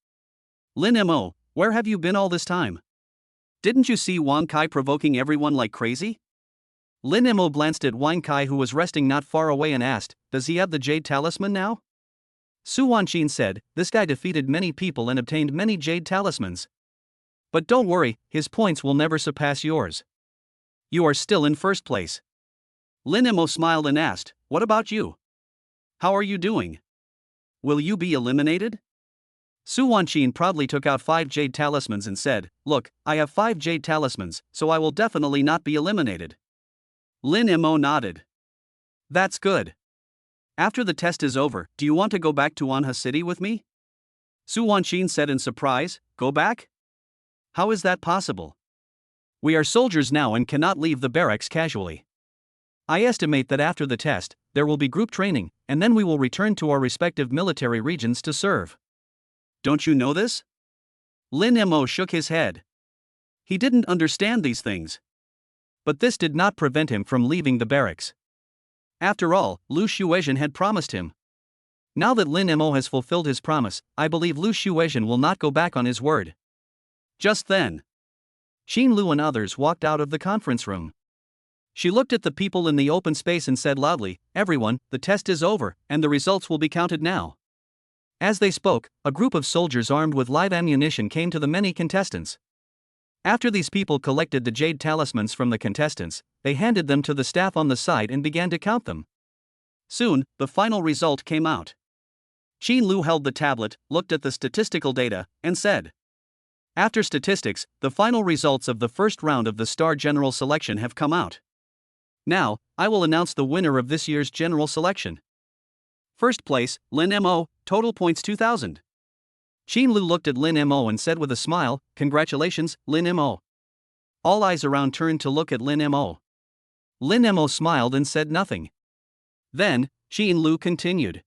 Lin Mo, where have you been all this time? Didn't you see Wang Kai provoking everyone like crazy? Lin Mo glanced at Wang Kai who was resting not far away and asked, does he have the Jade Talisman now? Su Wanqin said, this guy defeated many people and obtained many Jade Talismans. But don't worry, his points will never surpass yours. You are still in first place. Lin Mo smiled and asked, "What about you? How are you doing? Will you be eliminated?" Su Wanqin proudly took out 5 jade talismans and said, "Look, I have 5 jade talismans, so I will definitely not be eliminated." Lin Mo nodded. That's good. After the test is over, do you want to go back to Anha City with me? Su Wanqin said in surprise. Go back? How is that possible? We are soldiers now and cannot leave the barracks casually. I estimate that after the test, there will be group training, and then we will return to our respective military regions to serve. Don't you know this? Lin Mo shook his head. He didn't understand these things. But this did not prevent him from leaving the barracks. After all, Lu Shuezhen had promised him. Now that Lin Mo has fulfilled his promise, I believe Lu Shuezhen will not go back on his word. Just then, Xin Lu and others walked out of the conference room. She looked at the people in the open space and said loudly, "Everyone, the test is over, and the results will be counted now." As they spoke, a group of soldiers armed with live ammunition came to the many contestants. After these people collected the jade talismans from the contestants, they handed them to the staff on the side and began to count them. Soon, the final result came out. Xin Lu held the tablet, looked at the statistical data, and said, "After statistics, the final results of the first round of the Star General Selection have come out. Now, I will announce the winner of this year's General Selection. First place, Lin Mo, total points 2,000. Xin Lu looked at Lin Mo and said with a smile, "Congratulations, Lin Mo." All eyes around turned to look at Lin Mo. Lin Mo smiled and said nothing. Then, Xin Lu continued.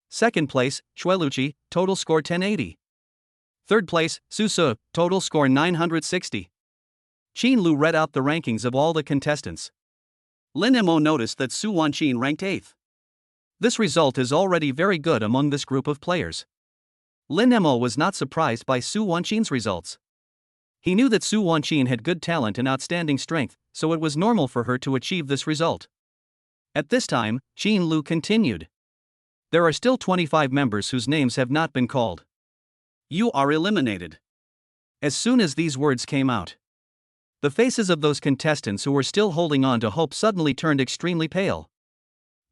Second place, Shueluchi, total score 1080. Third place, Su Su, total score 960. Xin Lu read out the rankings of all the contestants. Lin Mo noticed that Su Wanqin ranked 8th. This result is already very good among this group of players. Lin Mo was not surprised by Su Wanqin's results. He knew that Su Wanqin had good talent and outstanding strength, so it was normal for her to achieve this result. At this time, Xin Lu continued. There are still 25 members whose names have not been called. You are eliminated. As soon as these words came out, the faces of those contestants who were still holding on to hope suddenly turned extremely pale.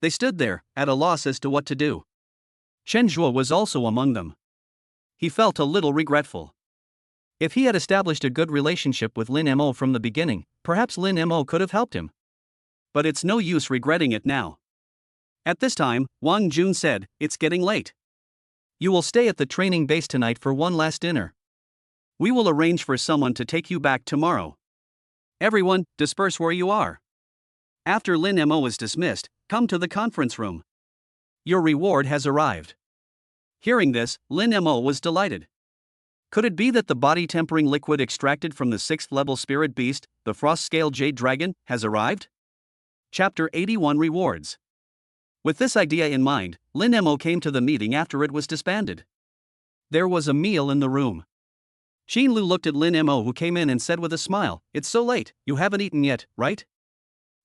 They stood there, at a loss as to what to do. Chen Zhuo was also among them. He felt a little regretful. If he had established a good relationship with Lin Mo from the beginning, perhaps Lin Mo could have helped him. But it's no use regretting it now. At this time, Wang Jun said, "It's getting late. You will stay at the training base tonight for one last dinner. We will arrange for someone to take you back tomorrow. Everyone, disperse where you are. After Lin Mo is dismissed, come to the conference room. Your reward has arrived." Hearing this, Lin Mo was delighted. Could it be that the body-tempering liquid extracted from the 6th level spirit beast, the Frost-Scale Jade Dragon, has arrived? Chapter 81 Rewards. With this idea in mind, Lin Mo came to the meeting after it was disbanded. There was a meal in the room. Xin Lu looked at Lin Mo who came in and said with a smile, "It's so late, you haven't eaten yet, right?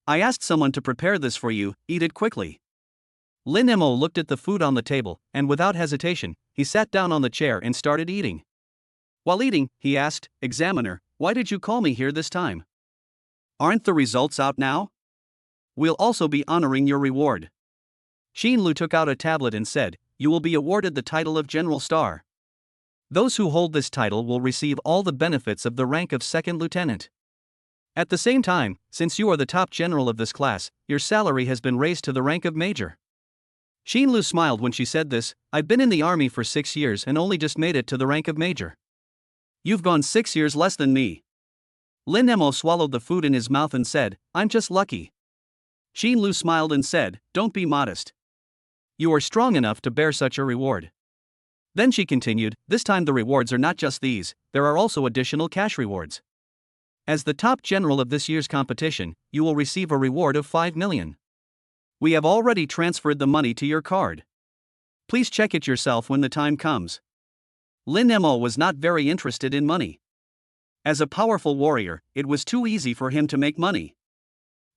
I asked someone to prepare this for you, eat it quickly." Lin Mo looked at the food on the table, and without hesitation, he sat down on the chair and started eating. While eating, he asked, "Examiner, why did you call me here this time? Aren't the results out now? We'll also be honoring your reward." Xin Lu took out a tablet and said, "You will be awarded the title of General Star. Those who hold this title will receive all the benefits of the rank of second lieutenant. At the same time, since you are the top general of this class, your salary has been raised to the rank of major." Xin Lu smiled when she said this. "I've been in the army for 6 years and only just made it to the rank of major. You've gone 6 years less than me." Lin Mo swallowed the food in his mouth and said, "I'm just lucky." Xin Lu smiled and said, "Don't be modest. You are strong enough to bear such a reward." Then she continued, "This time the rewards are not just these, there are also additional cash rewards. As the top general of this year's competition, you will receive a reward of 5 million. We have already transferred the money to your card. Please check it yourself when the time comes." Lin Mo was not very interested in money. As a powerful warrior, it was too easy for him to make money.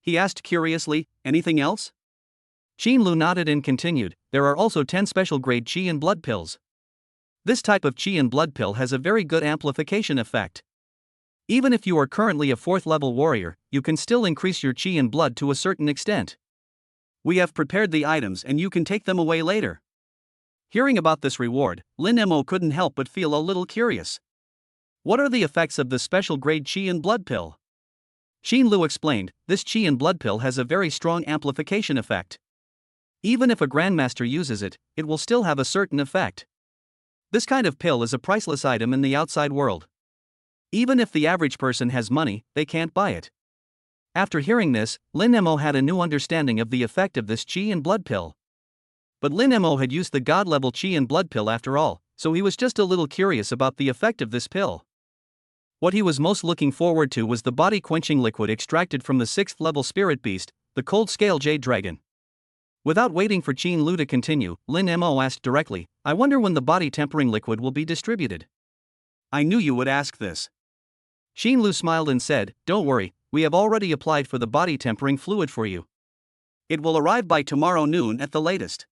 He asked curiously, "Anything else?" Xin Lu nodded and continued, "There are also 10 special grade qi and blood pills. This type of qi and blood pill has a very good amplification effect. Even if you are currently a 4th level warrior, you can still increase your chi and blood to a certain extent. We have prepared the items and you can take them away later. Hearing about this reward, Lin Mo couldn't help but feel a little curious. What are the effects of the special grade chi and blood pill? Xin Lu explained, this chi and blood pill has a very strong amplification effect. Even if a grandmaster uses it, it will still have a certain effect. This kind of pill is a priceless item in the outside world. Even if the average person has money, they can't buy it. After hearing this, Lin Mo had a new understanding of the effect of this chi and blood pill. But Lin Mo had used the god level chi and blood pill after all, so he was just a little curious about the effect of this pill. What he was most looking forward to was the body quenching liquid extracted from the 6th level spirit beast, the cold scale jade dragon. Without waiting for Xin Lu to continue, Lin Mo asked directly, I wonder when the body tempering liquid will be distributed. I knew you would ask this. Xin Lu smiled and said, don't worry, we have already applied for the body tempering fluid for you. It will arrive by tomorrow noon at the latest.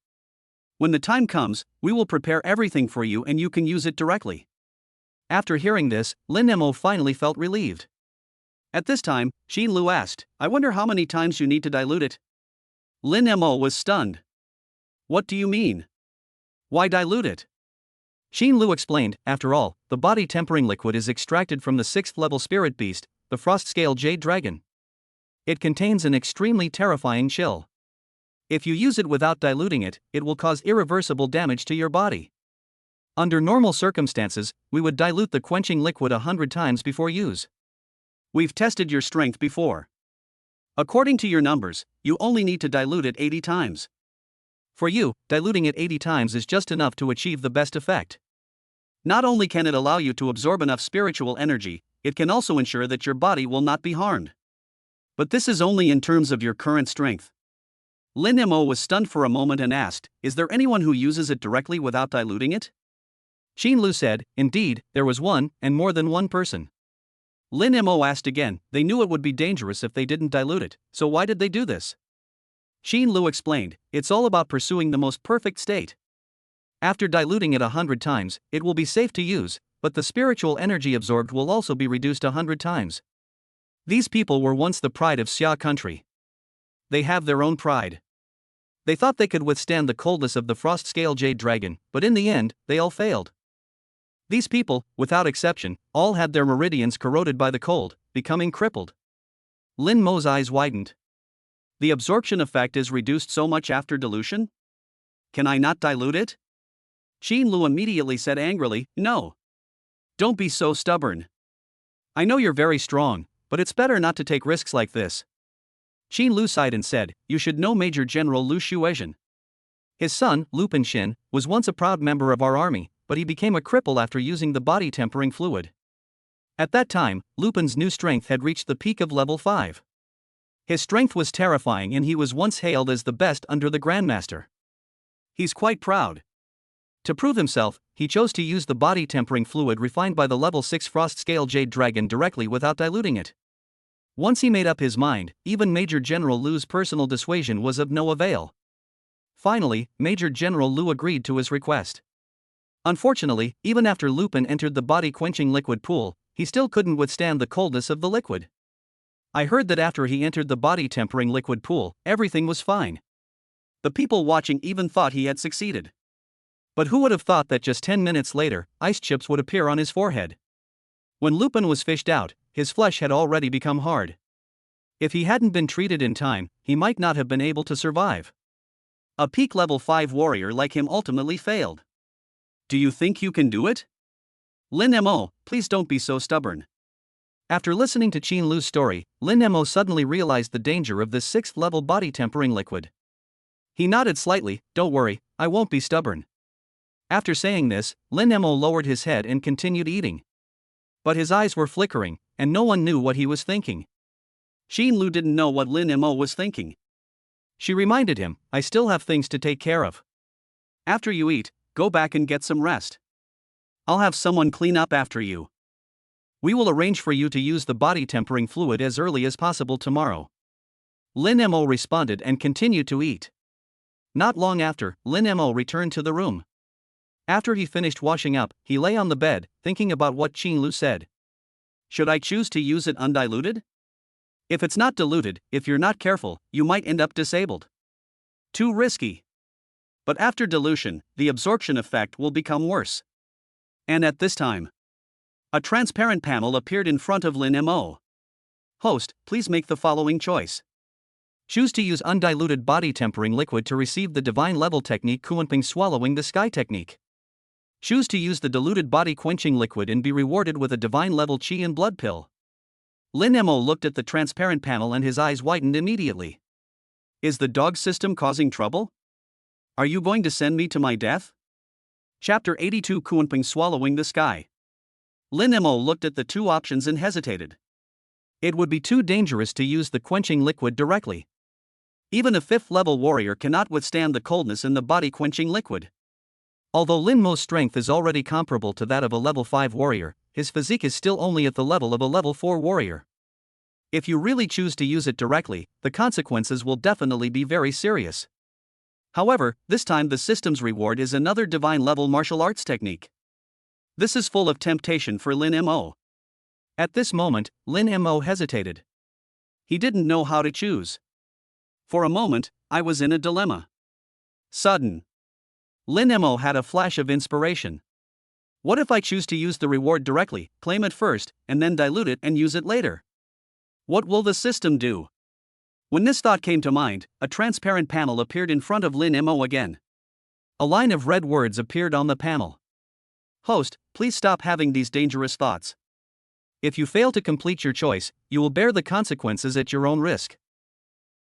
When the time comes, we will prepare everything for you and you can use it directly. After hearing this, Lin Mo finally felt relieved. At this time, Xin Lu asked, I wonder how many times you need to dilute it? Lin Mo was stunned. What do you mean? Why dilute it? Xin Lu explained, after all, the body tempering liquid is extracted from the 6th level spirit beast, the frost scale jade dragon. It contains an extremely terrifying chill. If you use it without diluting it, it will cause irreversible damage to your body. Under normal circumstances, we would dilute the quenching liquid 100 times before use. We've tested your strength before. According to your numbers, you only need to dilute it 80 times. For you, diluting it 80 times is just enough to achieve the best effect. Not only can it allow you to absorb enough spiritual energy, it can also ensure that your body will not be harmed. But this is only in terms of your current strength. Lin Mo was stunned for a moment and asked, is there anyone who uses it directly without diluting it? Xin Lu said, indeed, there was one, and more than one person. Lin Mo asked again, they knew it would be dangerous if they didn't dilute it, so why did they do this? Xin Lu explained, it's all about pursuing the most perfect state. After diluting it 100 times, it will be safe to use, but the spiritual energy absorbed will also be reduced 100 times. These people were once the pride of Xia country. They have their own pride. They thought they could withstand the coldness of the frost scale jade dragon, but in the end, they all failed. These people, without exception, all had their meridians corroded by the cold, becoming crippled. Lin Mo's eyes widened. The absorption effect is reduced so much after dilution? Can I not dilute it? Xin Lu immediately said angrily, no. Don't be so stubborn. I know you're very strong, but it's better not to take risks like this. Xin Lu sighed and said, you should know Major General Lu Shuizhen. His son, Lu Pinxin, was once a proud member of our army, but he became a cripple after using the body tempering fluid. At that time, Lupin's new strength had reached the peak of level 5. His strength was terrifying and he was once hailed as the best under the Grandmaster. He's quite proud. To prove himself, he chose to use the body tempering fluid refined by the level 6 frost scale jade dragon directly without diluting it. Once he made up his mind, even Major General Lu's personal dissuasion was of no avail. Finally, Major General Lu agreed to his request. Unfortunately, even after Lupin entered the body-quenching liquid pool, he still couldn't withstand the coldness of the liquid. I heard that after he entered the body-tempering liquid pool, everything was fine. The people watching even thought he had succeeded. But who would have thought that just 10 minutes later, ice chips would appear on his forehead? When Lupin was fished out, his flesh had already become hard. If he hadn't been treated in time, he might not have been able to survive. A peak level 5 warrior like him ultimately failed. Do you think you can do it? Lin Mo, please don't be so stubborn. After listening to Xin Lu's story, Lin Mo suddenly realized the danger of this 6th level body tempering liquid. He nodded slightly, don't worry, I won't be stubborn. After saying this, Lin Mo lowered his head and continued eating. But his eyes were flickering, and no one knew what he was thinking. Xin Lu didn't know what Lin Mo was thinking. She reminded him, I still have things to take care of. After you eat, go back and get some rest. I'll have someone clean up after you. We will arrange for you to use the body tempering fluid as early as possible tomorrow. Lin Mo responded and continued to eat. Not long after, Lin Mo returned to the room. After he finished washing up, he lay on the bed, thinking about what Xin Lu said. Should I choose to use it undiluted? If it's not diluted, if you're not careful, you might end up disabled. Too risky. But after dilution, the absorption effect will become worse. And at this time, a transparent panel appeared in front of Lin Mo. Host, please make the following choice. Choose to use undiluted body tempering liquid to receive the divine level technique Kunping swallowing the sky technique. Choose to use the diluted body quenching liquid and be rewarded with a divine level chi and blood pill. Lin Mo looked at the transparent panel and his eyes widened immediately. Is the dog system causing trouble? Are you going to send me to my death? Chapter 82 Kunping swallowing the sky. Lin Mo looked at the two options and hesitated. It would be too dangerous to use the quenching liquid directly. Even a 5th level warrior cannot withstand the coldness in the body quenching liquid. Although Lin Mo's strength is already comparable to that of a level 5 warrior, his physique is still only at the level of a level 4 warrior. If you really choose to use it directly, the consequences will definitely be very serious. However, this time the system's reward is another divine level martial arts technique. This is full of temptation for Lin Mo. At this moment, Lin Mo hesitated. He didn't know how to choose. For a moment, I was in a dilemma. Sudden. Lin Mo had a flash of inspiration. What if I choose to use the reward directly, claim it first, and then dilute it and use it later? What will the system do? When this thought came to mind, a transparent panel appeared in front of Lin Mo again. A line of red words appeared on the panel. Host, please stop having these dangerous thoughts. If you fail to complete your choice, you will bear the consequences at your own risk.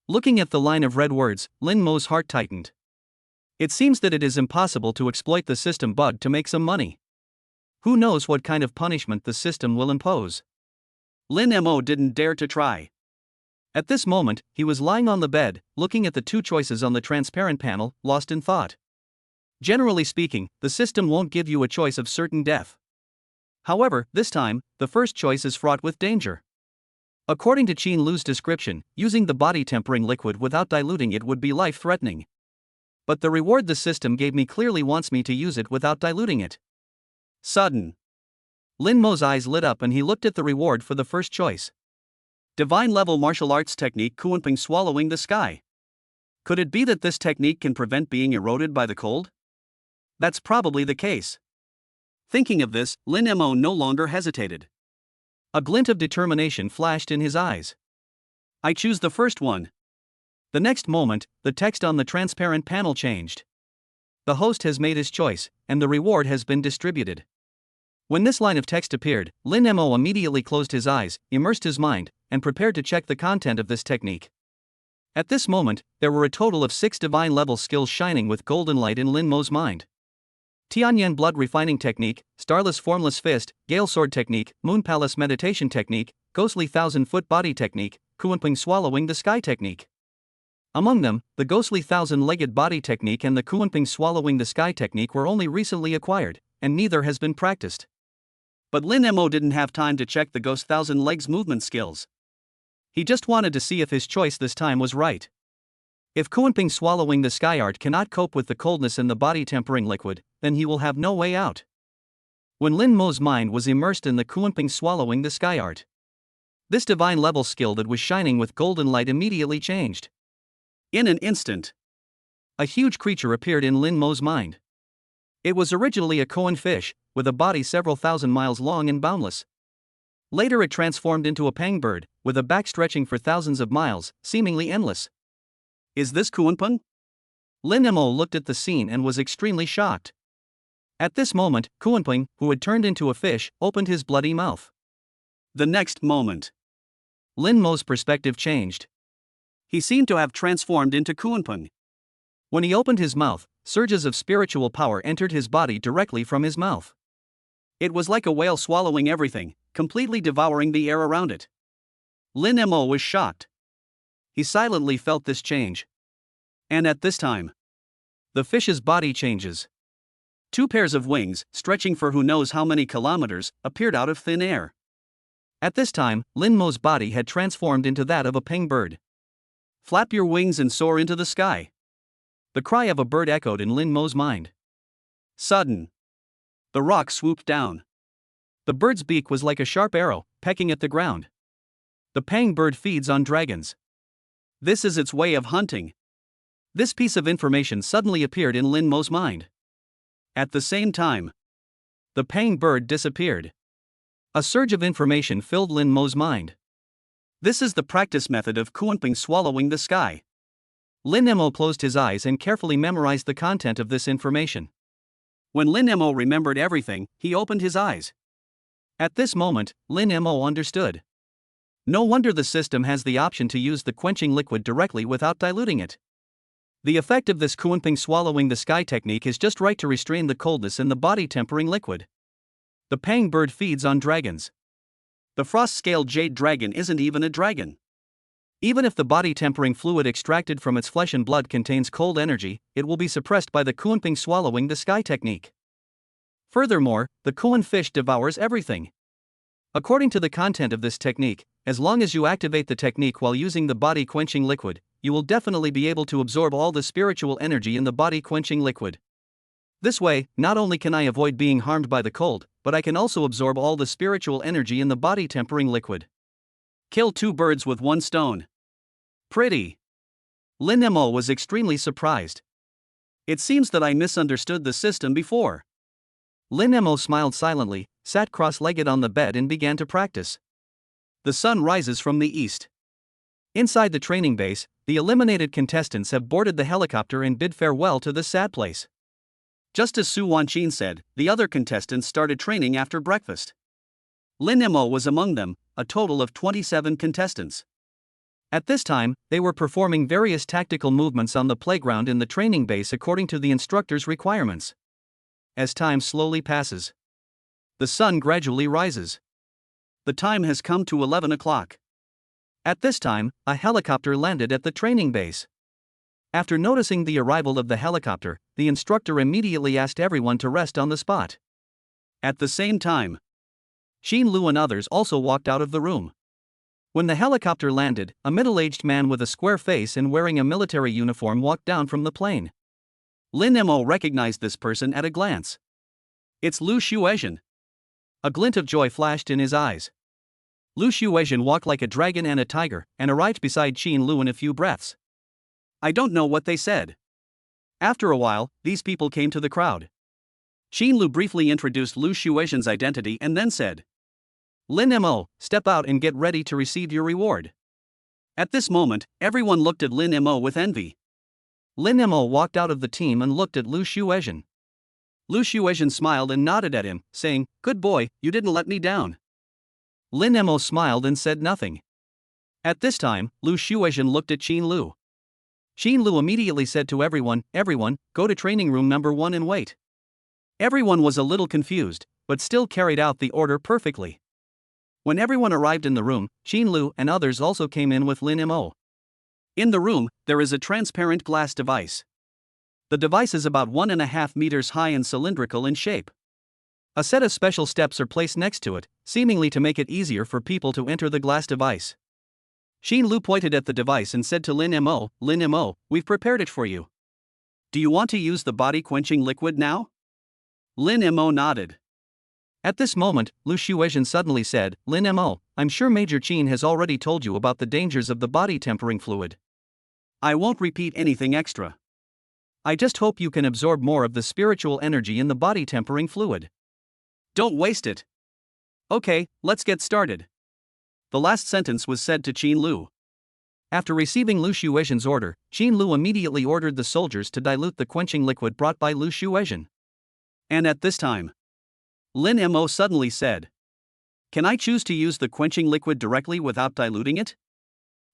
Looking at the line of red words, Lin Mo's heart tightened. It seems that it is impossible to exploit the system bug to make some money. Who knows what kind of punishment the system will impose? Lin Mo didn't dare to try. At this moment, he was lying on the bed, looking at the two choices on the transparent panel, lost in thought. Generally speaking, the system won't give you a choice of certain death. However, this time, the first choice is fraught with danger. According to Qin Lu's description, using the body tempering liquid without diluting it would be life-threatening. But the reward the system gave me clearly wants me to use it without diluting it. Sudden. Lin Mo's eyes lit up and he looked at the reward for the first choice. Divine level martial arts technique Kunping swallowing the sky. Could it be that this technique can prevent being eroded by the cold? That's probably the case. Thinking of this, Lin Mo no longer hesitated. A glint of determination flashed in his eyes. I choose the first one. The next moment, the text on the transparent panel changed. The host has made his choice, and the reward has been distributed. When this line of text appeared, Lin Mo immediately closed his eyes, immersed his mind, and prepared to check the content of this technique. At this moment, there were a total of 6 divine level skills shining with golden light in Lin Mo's mind. Tianyan Blood Refining Technique, Starless Formless Fist, Gale Sword Technique, Moon Palace Meditation Technique, Ghostly 1000-Foot Body Technique, Kunping Swallowing the Sky Technique. Among them, the Ghostly 1000-Legged Body Technique and the Kunping Swallowing the Sky Technique were only recently acquired, and neither has been practiced. But Lin Mo didn't have time to check the Ghost 1000 Legs movement skills. He just wanted to see if his choice this time was right. If Kunping Swallowing the Sky art cannot cope with the coldness in the body tempering liquid, then he will have no way out. When Lin Mo's mind was immersed in the Kunping Swallowing the Sky art, this divine level skill that was shining with golden light immediately changed. In an instant, a huge creature appeared in Lin Mo's mind. It was originally a koan fish, with a body several thousand miles long and boundless. Later it transformed into a pang bird, with a back stretching for thousands of miles, seemingly endless. Is this Kunping? Lin Mo looked at the scene and was extremely shocked. At this moment, Kunping, who had turned into a fish, opened his bloody mouth. The next moment, Lin Mo's perspective changed. He seemed to have transformed into Kunping. When he opened his mouth, surges of spiritual power entered his body directly from his mouth. It was like a whale swallowing everything, completely devouring the air around it. Lin Mo was shocked. He silently felt this change. And at this time, the fish's body changes. 2 pairs of wings, stretching for who knows how many kilometers, appeared out of thin air. At this time, Lin Mo's body had transformed into that of a peng bird. Flap your wings and soar into the sky. The cry of a bird echoed in Lin Mo's mind. Sudden. The rock swooped down. The bird's beak was like a sharp arrow, pecking at the ground. The Pang bird feeds on dragons. This is its way of hunting. This piece of information suddenly appeared in Lin Mo's mind. At the same time, the Pang bird disappeared. A surge of information filled Lin Mo's mind. This is the practice method of Kuanping swallowing the sky. Lin Mo closed his eyes and carefully memorized the content of this information. When Lin Mo remembered everything, he opened his eyes. At this moment, Lin Mo understood. No wonder the system has the option to use the quenching liquid directly without diluting it. The effect of this Kuanping swallowing the sky technique is just right to restrain the coldness in the body tempering liquid. The Pang bird feeds on dragons. The frost-scaled jade dragon isn't even a dragon. Even if the body tempering fluid extracted from its flesh and blood contains cold energy, it will be suppressed by the Kuanping swallowing the sky technique. Furthermore, the Kuan fish devours everything. According to the content of this technique, as long as you activate the technique while using the body quenching liquid, you will definitely be able to absorb all the spiritual energy in the body quenching liquid. This way, not only can I avoid being harmed by the cold, but I can also absorb all the spiritual energy in the body tempering liquid. Kill 2 birds with 1 stone. Pretty. Lin Mo was extremely surprised. It seems that I misunderstood the system before. Lin Mo smiled silently, sat cross-legged on the bed and began to practice. The sun rises from the east. Inside the training base, the eliminated contestants have boarded the helicopter and bid farewell to this sad place. Just as Su Wanqin said, the other contestants started training after breakfast. Lin Mo was among them, a total of 27 contestants. At this time, they were performing various tactical movements on the playground in the training base according to the instructor's requirements. As time slowly passes, the sun gradually rises. The time has come to 11 o'clock. At this time, a helicopter landed at the training base. After noticing the arrival of the helicopter, the instructor immediately asked everyone to rest on the spot. At the same time, Xin Lu and others also walked out of the room. When the helicopter landed, a middle-aged man with a square face and wearing a military uniform walked down from the plane. Lin Mo recognized this person at a glance. It's Lu Xuezhen. A glint of joy flashed in his eyes. Lu Xuezhen walked like a dragon and a tiger, and arrived beside Xin Lu in a few breaths. I don't know what they said. After a while, these people came to the crowd. Xin Lu briefly introduced Lu Xuezhen's identity and then said, Lin Mo, step out and get ready to receive your reward. At this moment, everyone looked at Lin Mo with envy. Lin Mo walked out of the team and looked at Lu Xuezhen. Lu Xuezhen smiled and nodded at him, saying, Good boy, you didn't let me down. Lin Mo smiled and said nothing. At this time, Lu Xuezhen looked at Xin Lu. Xin Lu immediately said to everyone, go to training room number 1 and wait. Everyone was a little confused, but still carried out the order perfectly. When everyone arrived in the room, Xin Lu and others also came in with Lin Mo. In the room, there is a transparent glass device. The device is about 1.5 meters high and cylindrical in shape. A set of special steps are placed next to it, seemingly to make it easier for people to enter the glass device. Xin Lu pointed at the device and said to Lin Mo, we've prepared it for you. Do you want to use the body quenching liquid now? Lin Mo nodded. At this moment, Lu Xuezhen suddenly said, Lin Mo, I'm sure Major Qin has already told you about the dangers of the body tempering fluid. I won't repeat anything extra. I just hope you can absorb more of the spiritual energy in the body tempering fluid. Don't waste it. Okay, let's get started. The last sentence was said to Xin Lu. After receiving Lu Xuezhen's order, Xin Lu immediately ordered the soldiers to dilute the quenching liquid brought by Lu Xuezhen. And at this time, Lin Mo suddenly said, Can I choose to use the quenching liquid directly without diluting it?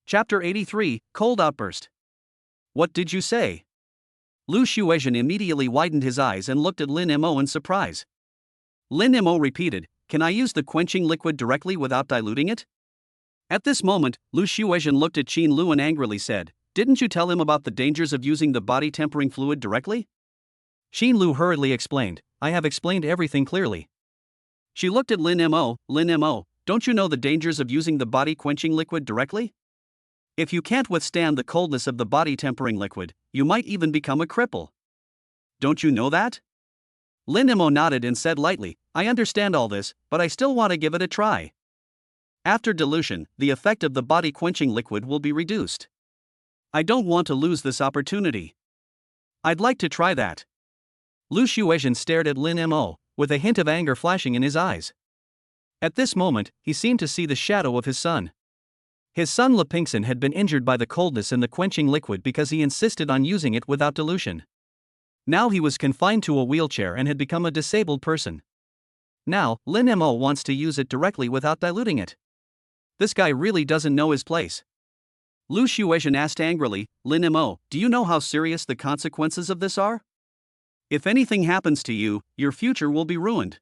Chapter 83, Cold Outburst. What did you say? Lu Xuezhen immediately widened his eyes and looked at Lin Mo in surprise. Lin Mo repeated, Can I use the quenching liquid directly without diluting it? At this moment, Lu Xuezhen looked at Xin Lu and angrily said, Didn't you tell him about the dangers of using the body tempering fluid directly? Xin Lu hurriedly explained, I have explained everything clearly. She looked at Lin Mo, don't you know the dangers of using the body quenching liquid directly? If you can't withstand the coldness of the body tempering liquid, you might even become a cripple. Don't you know that? Lin Mo nodded and said lightly, I understand all this, but I still want to give it a try. After dilution, the effect of the body quenching liquid will be reduced. I don't want to lose this opportunity. I'd like to try that. Lu Shuizhen stared at Lin Mo, with a hint of anger flashing in his eyes. At this moment, he seemed to see the shadow of his son. His son Le Pingxin had been injured by the coldness in the quenching liquid because he insisted on using it without dilution. Now he was confined to a wheelchair and had become a disabled person. Now, Lin Mo wants to use it directly without diluting it. This guy really doesn't know his place. Lu Shuizhen asked angrily, Lin Mo, do you know how serious the consequences of this are? If anything happens to you, your future will be ruined.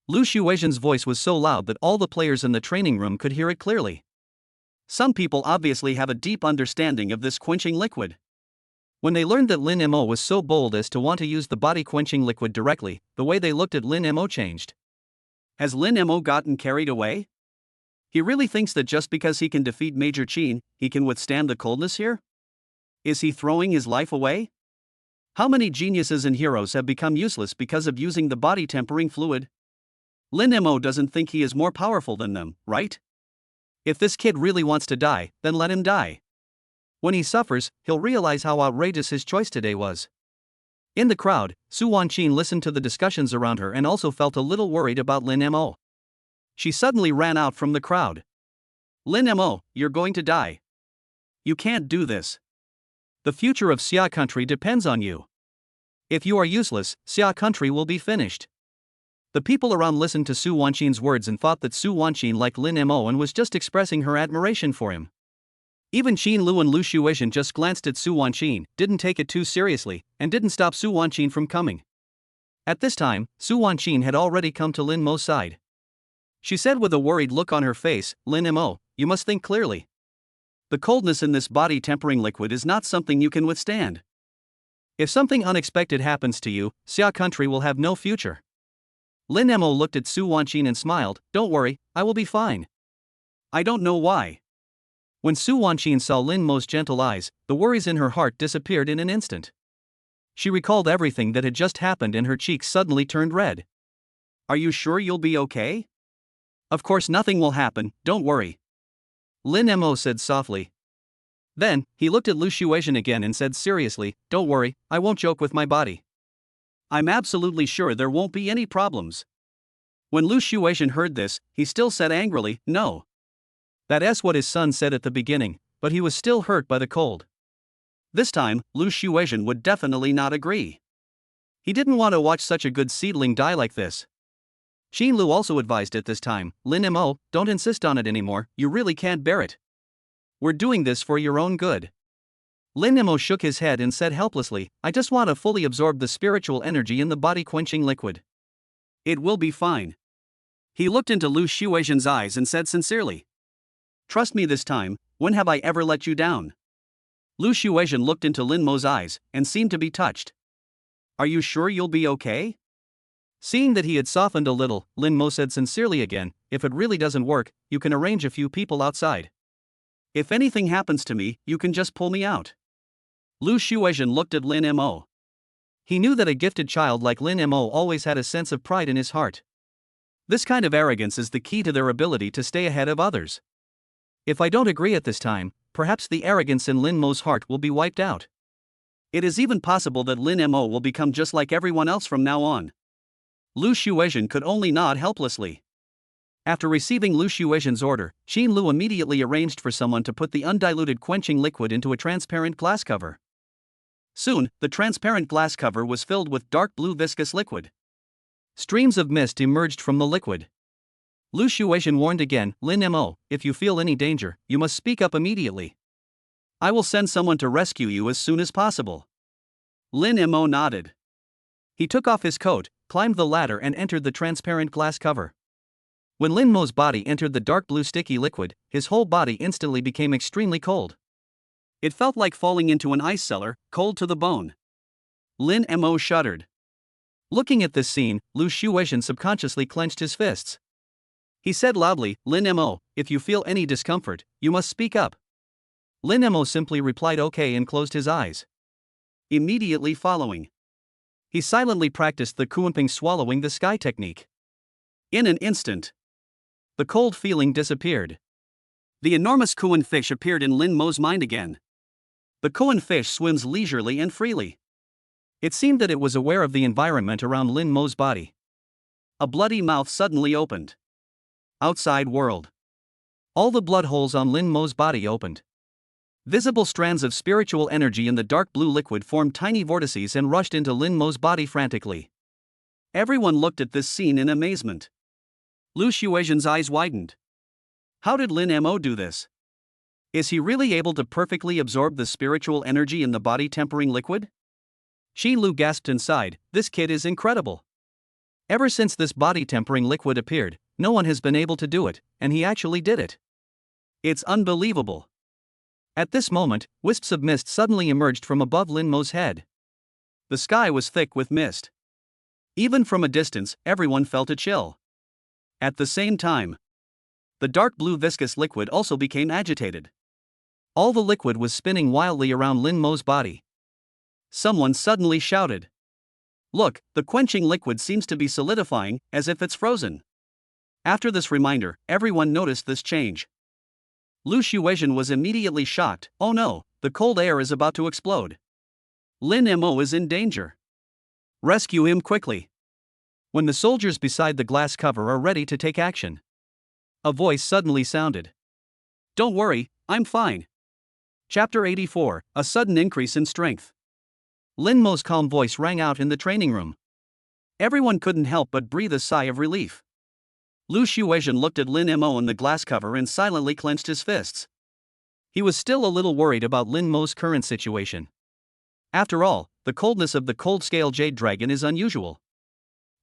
Lu Shuizhen's voice was so loud that all the players in the training room could hear it clearly. Some people obviously have a deep understanding of this quenching liquid. When they learned that Lin Mo was so bold as to want to use the body quenching liquid directly, the way they looked at Lin Mo changed. Has Lin Mo gotten carried away? He really thinks that just because he can defeat Major Qin, he can withstand the coldness here? Is he throwing his life away? How many geniuses and heroes have become useless because of using the body tempering fluid? Lin Mo doesn't think he is more powerful than them, right? If this kid really wants to die, then let him die. When he suffers, he'll realize how outrageous his choice today was. In the crowd, Su Wanqin listened to the discussions around her and also felt a little worried about Lin Mo. She suddenly ran out from the crowd. Lin Mo, you're going to die. You can't do this. The future of Xia country depends on you. If you are useless, Xia country will be finished. The people around listened to Su Wanqin's words and thought that Su Wanqin liked Lin Mo and was just expressing her admiration for him. Even Qin Lu and Lu Shuizhen just glanced at Su Wanqin, didn't take it too seriously, and didn't stop Su Wanqin from coming. At this time, Su Wanqin had already come to Lin Mo's side. She said with a worried look on her face, Lin Mo, you must think clearly. The coldness in this body tempering liquid is not something you can withstand. If something unexpected happens to you, Xia country will have no future. Lin Mo looked at Su Wanqin and smiled, don't worry, I will be fine. I don't know why. When Su Wanqin saw Lin Mo's gentle eyes, the worries in her heart disappeared in an instant. She recalled everything that had just happened and her cheeks suddenly turned red. Are you sure you'll be okay? Of course nothing will happen, don't worry. Lin Mo said softly. Then, he looked at Lu Shuizhen again and said seriously, don't worry, I won't joke with my body. I'm absolutely sure there won't be any problems. When Lu Shuizhen heard this, he still said angrily, no. That's what his son said at the beginning, but he was still hurt by the cold. This time, Lu Shuizhen would definitely not agree. He didn't want to watch such a good seedling die like this. Qin Lu also advised at this time, Lin Mo, don't insist on it anymore, you really can't bear it. We're doing this for your own good. Lin Mo shook his head and said helplessly, I just want to fully absorb the spiritual energy in the body quenching liquid. It will be fine. He looked into Lu Shuizhen's eyes and said sincerely. Trust me this time, when have I ever let you down? Lu Shuizhen looked into Lin Mo's eyes and seemed to be touched. Are you sure you'll be okay? Seeing that he had softened a little, Lin Mo said sincerely again, if it really doesn't work, you can arrange a few people outside. If anything happens to me, you can just pull me out. Lu Shuizhen looked at Lin Mo. He knew that a gifted child like Lin Mo always had a sense of pride in his heart. This kind of arrogance is the key to their ability to stay ahead of others. If I don't agree at this time, perhaps the arrogance in Lin Mo's heart will be wiped out. It is even possible that Lin Mo will become just like everyone else from now on. Lu Shuizhen could only nod helplessly. After receiving Lu Shuizhen's order, Qin Lu immediately arranged for someone to put the undiluted quenching liquid into a transparent glass cover. Soon, the transparent glass cover was filled with dark blue viscous liquid. Streams of mist emerged from the liquid. Lu Shuizhen warned again, Lin Mo, if you feel any danger, you must speak up immediately. I will send someone to rescue you as soon as possible. Lin Mo nodded. He took off his coat, climbed the ladder and entered the transparent glass cover. When Lin Mo's body entered the dark blue sticky liquid, his whole body instantly became extremely cold. It felt like falling into an ice cellar, cold to the bone. Lin Mo shuddered. Looking at this scene, Lu Shuizhen subconsciously clenched his fists. He said loudly, Lin Mo, if you feel any discomfort, you must speak up. Lin Mo simply replied okay and closed his eyes. Immediately following, he silently practiced the Kuanping swallowing the sky technique. In an instant, The cold feeling disappeared. The enormous Kuan fish appeared in Lin Mo's mind again. The Kuan fish swims leisurely and freely. It seemed that it was aware of the environment around Lin Mo's body. A bloody mouth suddenly opened. Outside world. All the blood holes on Lin Mo's body opened. Visible strands of spiritual energy in the dark blue liquid formed tiny vortices and rushed into Lin Mo's body frantically. Everyone looked at this scene in amazement. Lu Xuexian's eyes widened. How did Lin Mo do this? Is he really able to perfectly absorb the spiritual energy in the body-tempering liquid? Xi Lu gasped and sighed, this kid is incredible. Ever since this body-tempering liquid appeared, no one has been able to do it, and he actually did it. It's unbelievable. At this moment, wisps of mist suddenly emerged from above Lin Mo's head. The sky was thick with mist. Even from a distance, everyone felt a chill. At the same time, the dark blue viscous liquid also became agitated. All the liquid was spinning wildly around Lin Mo's body. Someone suddenly shouted. Look, the quenching liquid seems to be solidifying, as if it's frozen. After this reminder, everyone noticed this change. Lu Xuexian was immediately shocked. Oh no, the cold air is about to explode. Lin Mo is in danger. Rescue him quickly. When the soldiers beside the glass cover are ready to take action, a voice suddenly sounded. Don't worry, I'm fine. Chapter 84, A Sudden Increase in Strength. Lin Mo's calm voice rang out in the training room. Everyone couldn't help but breathe a sigh of relief. Lu Xuexian looked at Lin Mo in the glass cover and silently clenched his fists. He was still a little worried about Lin Mo's current situation. After all, the coldness of the cold-scale jade dragon is unusual.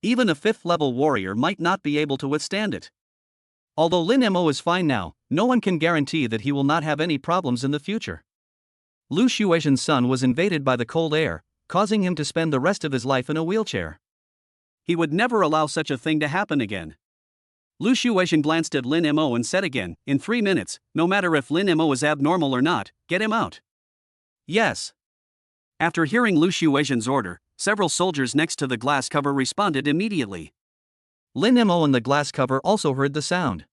Even a 5th-level warrior might not be able to withstand it. Although Lin Mo is fine now, no one can guarantee that he will not have any problems in the future. Lu Xuexian's sun was invaded by the cold air, causing him to spend the rest of his life in a wheelchair. He would never allow such a thing to happen again. Lu Xuexian glanced at Lin Mo and said again, in 3 minutes, no matter if Lin Mo is abnormal or not, get him out. Yes. After hearing Lu Xuexian's order, several soldiers next to the glass cover responded immediately. Lin Mo in the glass cover also heard the sound.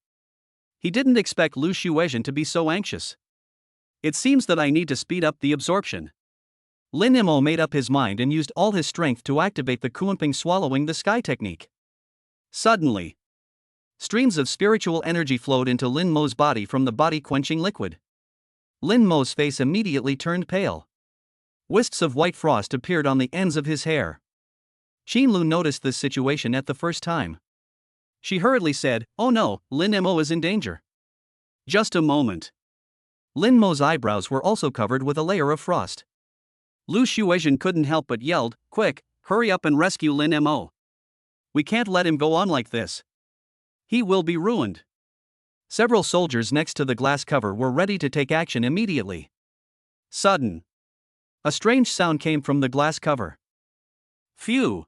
He didn't expect Lu Xuexian to be so anxious. It seems that I need to speed up the absorption. Lin Mo made up his mind and used all his strength to activate the Kuanping swallowing the sky technique. Suddenly, streams of spiritual energy flowed into Lin Mo's body from the body-quenching liquid. Lin Mo's face immediately turned pale. Wisps of white frost appeared on the ends of his hair. Xin Lu noticed this situation at the first time. She hurriedly said, oh no, Lin Mo is in danger. Just a moment. Lin Mo's eyebrows were also covered with a layer of frost. Lu Xuexian couldn't help but yelled, quick, hurry up and rescue Lin Mo. We can't let him go on like this. He will be ruined. Several soldiers next to the glass cover were ready to take action immediately. Sudden. A strange sound came from the glass cover. Phew.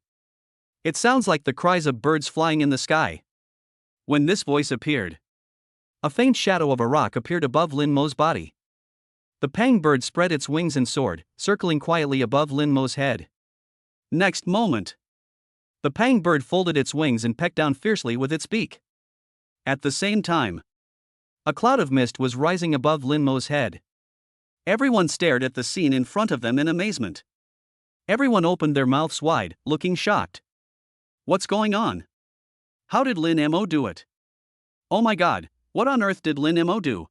It sounds like the cries of birds flying in the sky. When this voice appeared, a faint shadow of a rock appeared above Lin Mo's body. The Pang bird spread its wings and soared, circling quietly above Lin Mo's head. Next moment, the Pang bird folded its wings and pecked down fiercely with its beak. At the same time, a cloud of mist was rising above Lin Mo's head. Everyone stared at the scene in front of them in amazement. Everyone opened their mouths wide, looking shocked. What's going on? How did Lin Mo do it? Oh my god, what on earth did Lin Mo do?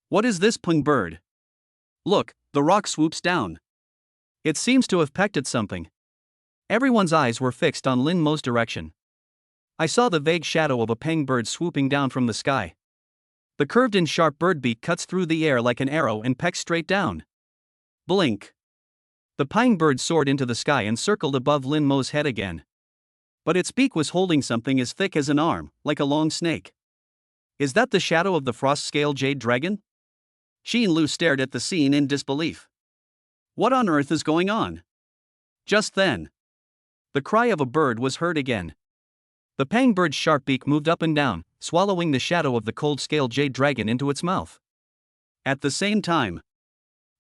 What is this Peng bird? Look, the rock swoops down. It seems to have pecked at something. Everyone's eyes were fixed on Lin Mo's direction. I saw the vague shadow of a Peng bird swooping down from the sky. The curved and sharp bird beak cuts through the air like an arrow and pecks straight down. Blink. The Pang bird soared into the sky and circled above Lin Mo's head again. But its beak was holding something as thick as an arm, like a long snake. Is that the shadow of the frost-scale jade dragon? Xin Lu stared at the scene in disbelief. What on earth is going on? Just then, the cry of a bird was heard again. The Pang bird's sharp beak moved up and down, swallowing the shadow of the cold-scale jade dragon into its mouth. At the same time,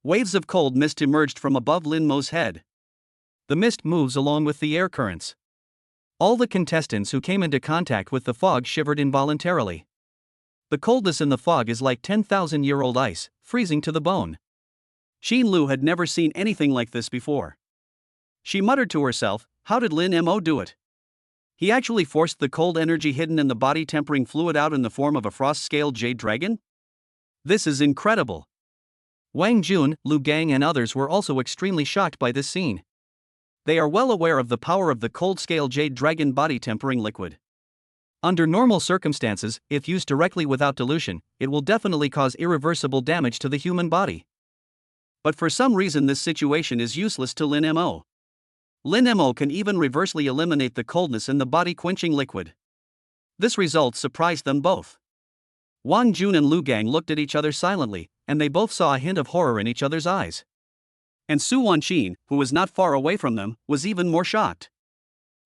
waves of cold mist emerged from above Lin Mo's head. The mist moves along with the air currents. All the contestants who came into contact with the fog shivered involuntarily. The coldness in the fog is like 10,000-year-old ice, freezing to the bone. Xin Lu had never seen anything like this before. She muttered to herself, how did Lin Mo do it? He actually forced the cold energy hidden in the body tempering fluid out in the form of a frost-scaled jade dragon? This is incredible. Wang Jun, Lu Gang and others were also extremely shocked by this scene. They are well aware of the power of the cold-scale jade dragon body tempering liquid. Under normal circumstances, if used directly without dilution, it will definitely cause irreversible damage to the human body. But for some reason this situation is useless to Lin Mo. Lin Mo can even reversely eliminate the coldness in the body quenching liquid. This result surprised them both. Wang Jun and Lu Gang looked at each other silently, and they both saw a hint of horror in each other's eyes. And Su Wanqin, who was not far away from them, was even more shocked.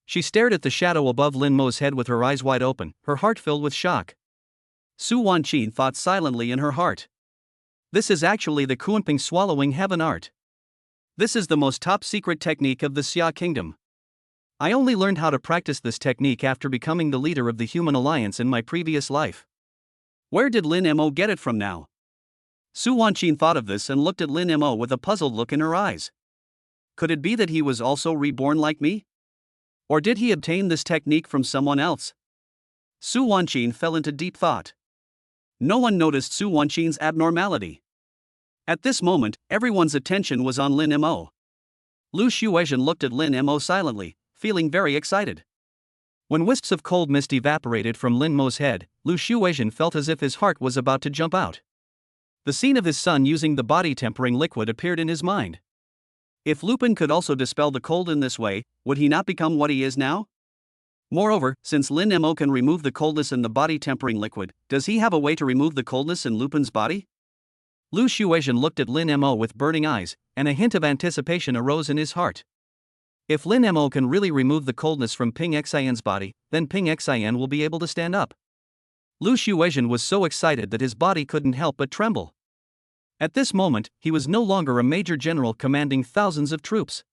She stared at the shadow above Lin Mo's head with her eyes wide open, her heart filled with shock. Su Wanqin thought silently in her heart. This is actually the Kunping swallowing heaven art. This is the most top-secret technique of the Xia kingdom. I only learned how to practice this technique after becoming the leader of the Human Alliance in my previous life. Where did Lin Mo get it from now? Su Wanqin thought of this and looked at Lin Mo with a puzzled look in her eyes. Could it be that he was also reborn like me? Or did he obtain this technique from someone else? Su Wanqin fell into deep thought. No one noticed Su Wanqin's abnormality. At this moment, everyone's attention was on Lin Mo. Lu Shuizhen looked at Lin Mo silently, feeling very excited. When wisps of cold mist evaporated from Lin Mo's head, Lu Shuizhen felt as if his heart was about to jump out. The scene of his son using the body tempering liquid appeared in his mind. If Lupin could also dispel the cold in this way, would he not become what he is now? Moreover, since Lin Mo can remove the coldness in the body tempering liquid, does he have a way to remove the coldness in Lupin's body? Lu Shuizhen looked at Lin Mo with burning eyes, and a hint of anticipation arose in his heart. If Lin Mo can really remove the coldness from Ping Xian's body, then Ping Xian will be able to stand up. Lu Shuizhen was so excited that his body couldn't help but tremble. At this moment, he was no longer a major general commanding thousands of troops.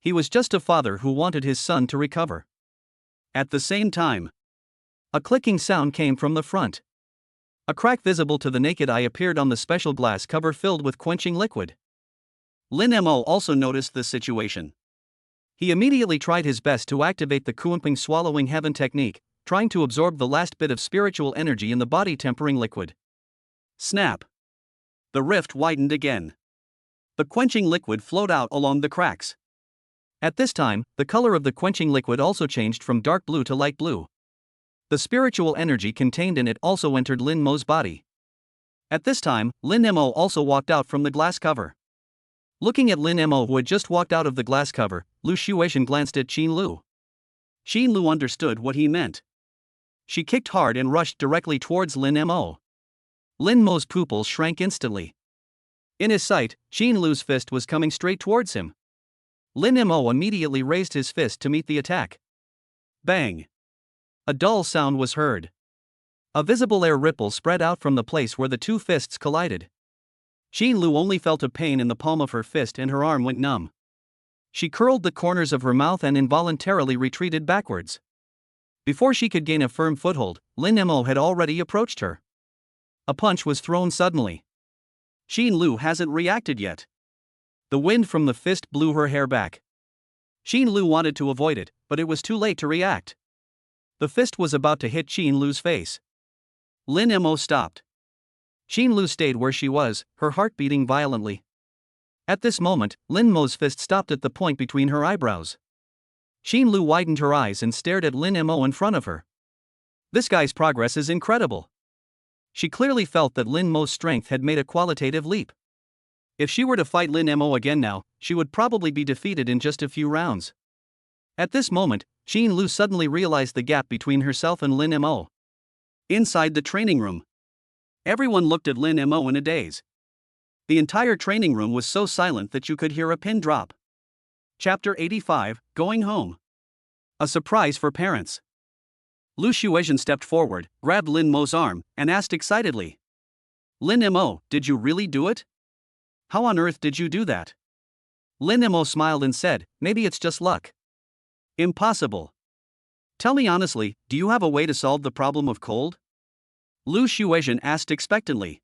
He was just a father who wanted his son to recover. At the same time, a clicking sound came from the front. A crack visible to the naked eye appeared on the special glass cover filled with quenching liquid. Lin Mo also noticed this situation. He immediately tried his best to activate the Kunping swallowing heaven technique, trying to absorb the last bit of spiritual energy in the body tempering liquid. Snap! The rift widened again. The quenching liquid flowed out along the cracks. At this time, the color of the quenching liquid also changed from dark blue to light blue. The spiritual energy contained in it also entered Lin Mo's body. At this time, Lin Mo also walked out from the glass cover. Looking at Lin Mo who had just walked out of the glass cover, Lu Shuizhen glanced at Xin Lu. Xin Lu understood what he meant. She kicked hard and rushed directly towards Lin Mo. Lin Mo's pupils shrank instantly. In his sight, Xin Lu's fist was coming straight towards him. Lin Mo immediately raised his fist to meet the attack. Bang! A dull sound was heard. A visible air ripple spread out from the place where the two fists collided. Xin Lu only felt a pain in the palm of her fist and her arm went numb. She curled the corners of her mouth and involuntarily retreated backwards. Before she could gain a firm foothold, Lin Mo had already approached her. A punch was thrown suddenly. Xin Lu hasn't reacted yet. The wind from the fist blew her hair back. Xin Lu wanted to avoid it, but it was too late to react. The fist was about to hit Xin Lu's face. Lin Mo stopped. Xin Lu stayed where she was, her heart beating violently. At this moment, Lin Mo's fist stopped at the point between her eyebrows. Xin Lu widened her eyes and stared at Lin Mo in front of her. This guy's progress is incredible. She clearly felt that Lin Mo's strength had made a qualitative leap. If she were to fight Lin Mo again now, she would probably be defeated in just a few rounds. At this moment, Xin Lu suddenly realized the gap between herself and Lin Mo. Inside the training room, everyone looked at Lin Mo in a daze. The entire training room was so silent that you could hear a pin drop. Chapter 85, Going Home. A surprise for parents. Lu Shuizhen stepped forward, grabbed Lin Mo's arm, and asked excitedly. Lin Mo, did you really do it? How on earth did you do that? Lin Mo smiled and said, maybe it's just luck. Impossible. Tell me honestly, do you have a way to solve the problem of cold? Lu Shuizhen asked expectantly.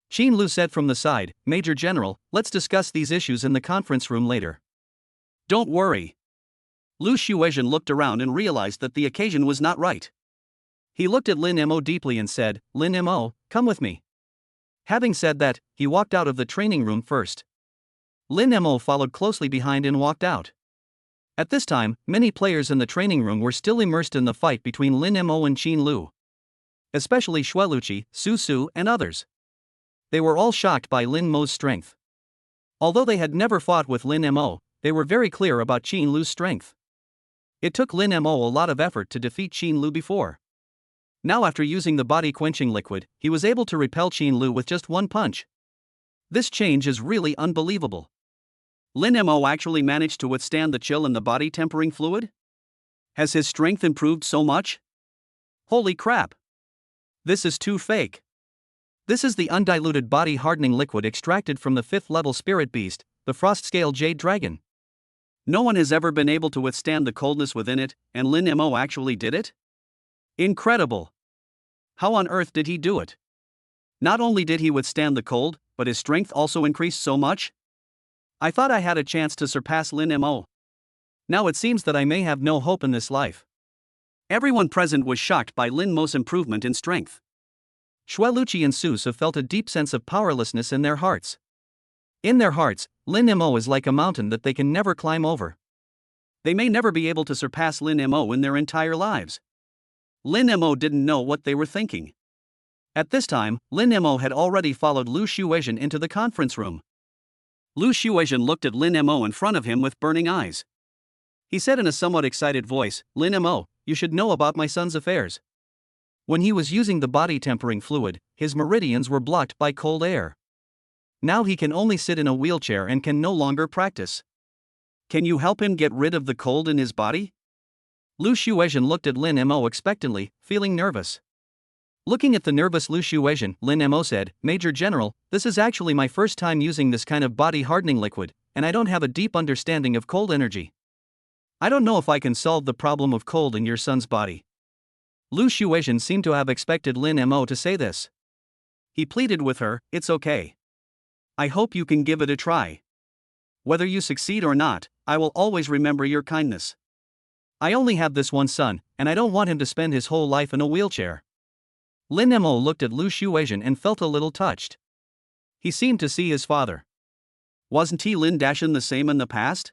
Qin Lu said from the side, Major General, let's discuss these issues in the conference room later. Don't worry. Lu Shuizhen looked around and realized that the occasion was not right. He looked at Lin Mo deeply and said, Lin Mo, come with me. Having said that, he walked out of the training room first. Lin Mo followed closely behind and walked out. At this time, many players in the training room were still immersed in the fight between Lin Mo and Qin Lu. Especially Shueluqi, Su Su, and others. They were all shocked by Lin Mo's strength. Although they had never fought with Lin Mo, they were very clear about Qin Lu's strength. It took Lin Mo a lot of effort to defeat Qin Lu before. Now after using the body-quenching liquid, he was able to repel Qin Lu with just one punch. This change is really unbelievable. Lin Mo actually managed to withstand the chill in the body-tempering fluid? Has his strength improved so much? Holy crap! This is too fake. This is the undiluted body-hardening liquid extracted from the 5th-level spirit beast, the Frost-Scale Jade Dragon. No one has ever been able to withstand the coldness within it, and Lin Mo actually did it? Incredible! How on earth did he do it? Not only did he withstand the cold, but his strength also increased so much? I thought I had a chance to surpass Lin Mo. Now it seems that I may have no hope in this life. Everyone present was shocked by Lin Mo's improvement in strength. Shueluqi and Su Su felt a deep sense of powerlessness in their hearts. In their hearts, Lin Mo is like a mountain that they can never climb over. They may never be able to surpass Lin Mo in their entire lives. Lin Mo didn't know what they were thinking. At this time, Lin Mo had already followed Lu Shuizhen into the conference room. Lu Shuizhen looked at Lin Mo in front of him with burning eyes. He said in a somewhat excited voice, Lin Mo, you should know about my son's affairs. When he was using the body-tempering fluid, his meridians were blocked by cold air. Now he can only sit in a wheelchair and can no longer practice. Can you help him get rid of the cold in his body? Lu Shuizhen looked at Lin Mo expectantly, feeling nervous. Looking at the nervous Lu Shuizhen, Lin Mo said, Major General, this is actually my first time using this kind of body-hardening liquid, and I don't have a deep understanding of cold energy. I don't know if I can solve the problem of cold in your son's body. Lu Shuizhen seemed to have expected Lin Mo to say this. He pleaded with her, it's okay. I hope you can give it a try. Whether you succeed or not, I will always remember your kindness. I only have this one son, and I don't want him to spend his whole life in a wheelchair. Lin Mo looked at Lu Shuizhen and felt a little touched. He seemed to see his father. Wasn't he Lin Dashan the same in the past?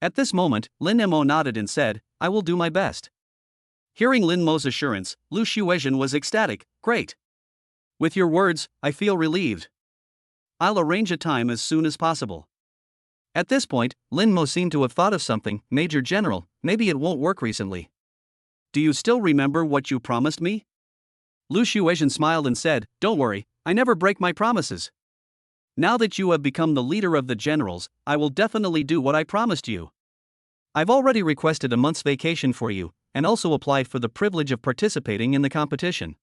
At this moment, Lin Mo nodded and said, I will do my best. Hearing Lin Mo's assurance, Lu Shuizhen was ecstatic, great. With your words, I feel relieved. I'll arrange a time as soon as possible. At this point, Lin Mo seemed to have thought of something, Major General, maybe it won't work recently. Do you still remember what you promised me? Lu Shuizhen smiled and said, don't worry, I never break my promises. Now that you have become the leader of the generals, I will definitely do what I promised you. I've already requested a month's vacation for you, and also applied for the privilege of participating in the competition.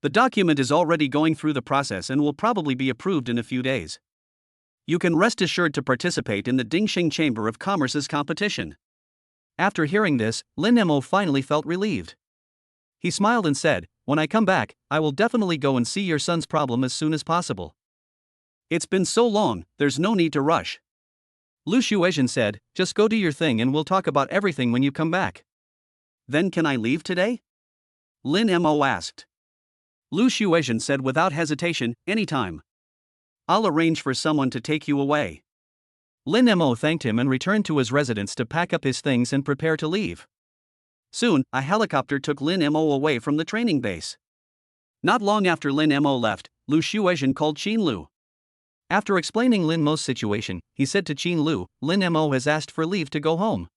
The document is already going through the process and will probably be approved in a few days. You can rest assured to participate in the Dingxing Chamber of Commerce's competition. After hearing this, Lin Mo finally felt relieved. He smiled and said, when I come back, I will definitely go and see your son's problem as soon as possible. It's been so long, there's no need to rush. Lu Shuizhen said, just go do your thing and we'll talk about everything when you come back. Then can I leave today? Lin Mo asked. Lu Shuizhen said without hesitation, anytime. I'll arrange for someone to take you away. Lin Mo thanked him and returned to his residence to pack up his things and prepare to leave. Soon, a helicopter took Lin Mo away from the training base. Not long after Lin Mo left, Lu Shuizhen called Qin Lu. After explaining Lin Mo's situation, he said to Qin Lu, Lin Mo has asked for leave to go home.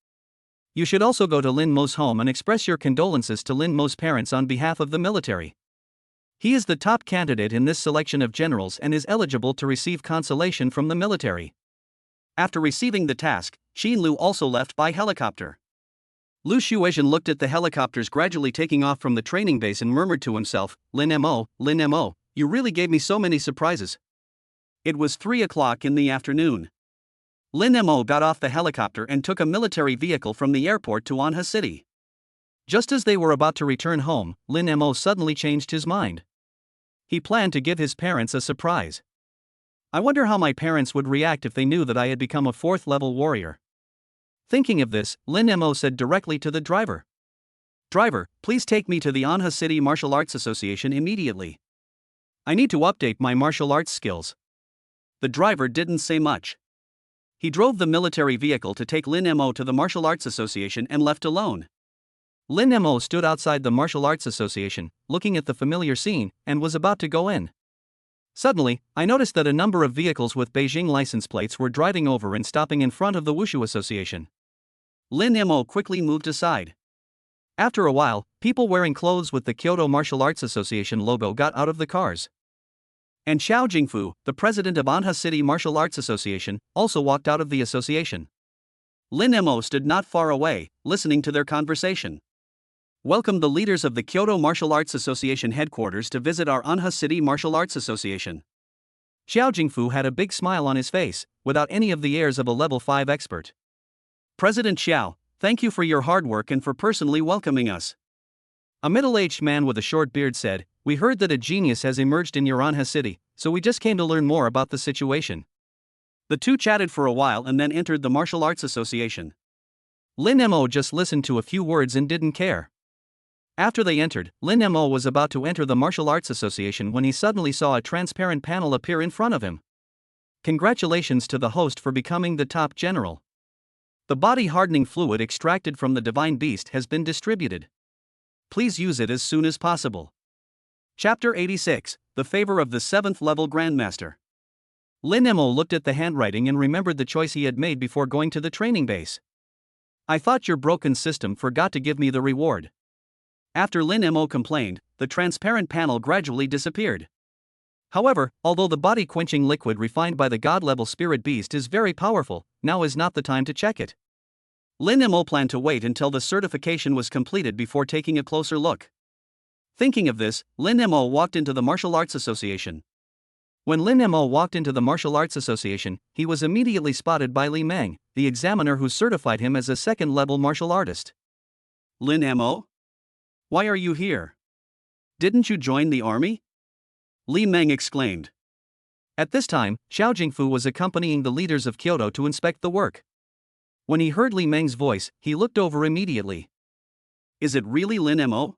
You should also go to Lin Mo's home and express your condolences to Lin Mo's parents on behalf of the military. He is the top candidate in this selection of generals and is eligible to receive consolation from the military. After receiving the task, Qin Lu also left by helicopter. Lu Shuizhen looked at the helicopters gradually taking off from the training base and murmured to himself, Lin Mo, you really gave me so many surprises. It was 3 o'clock in the afternoon. Lin Mo got off the helicopter and took a military vehicle from the airport to Anha City. Just as they were about to return home, Lin Mo suddenly changed his mind. He planned to give his parents a surprise. I wonder how my parents would react if they knew that I had become a 4th-level warrior. Thinking of this, Lin Mo said directly to the driver, "Driver, please take me to the Anha City Martial Arts Association immediately. I need to update my martial arts skills." The driver didn't say much. He drove the military vehicle to take Lin Mo to the Martial Arts Association and left alone. Lin Mo stood outside the Martial Arts Association, looking at the familiar scene, and was about to go in. Suddenly, I noticed that a number of vehicles with Beijing license plates were driving over and stopping in front of the Wushu Association. Lin Mo quickly moved aside. After a while, people wearing clothes with the Kyoto Martial Arts Association logo got out of the cars. And Xiao Jingfu, the president of Anha City Martial Arts Association, also walked out of the association. Lin Mo stood not far away, listening to their conversation. "Welcome the leaders of the Kyoto Martial Arts Association headquarters to visit our Anha City Martial Arts Association." Xiao Jingfu had a big smile on his face, without any of the airs of a level 5 expert. "President Xiao, thank you for your hard work and for personally welcoming us." A middle-aged man with a short beard said, "We heard that a genius has emerged in your Anha City, so we just came to learn more about the situation." The two chatted for a while and then entered the Martial Arts Association. Lin Mo just listened to a few words and didn't care. After they entered, Lin Mo was about to enter the Martial Arts Association when he suddenly saw a transparent panel appear in front of him. "Congratulations to the host for becoming the top general. The body-hardening fluid extracted from the divine beast has been distributed. Please use it as soon as possible." Chapter 86, The Favor of the 7th-level Grandmaster. Lin Mo looked at the handwriting and remembered the choice he had made before going to the training base. "I thought your broken system forgot to give me the reward." After Lin Mo complained, the transparent panel gradually disappeared. However, although the body-quenching liquid refined by the god-level spirit beast is very powerful, now is not the time to check it. Lin Mo planned to wait until the certification was completed before taking a closer look. Thinking of this, Lin Mo walked into the Martial Arts Association. When Lin Mo walked into the Martial Arts Association, he was immediately spotted by Li Meng, the examiner who certified him as a 2nd-level martial artist. "Lin Mo? Why are you here? Didn't you join the army?" Li Meng exclaimed. At this time, Xiao Jingfu was accompanying the leaders of Kyoto to inspect the work. When he heard Li Meng's voice, he looked over immediately. "Is it really Lin Mo?"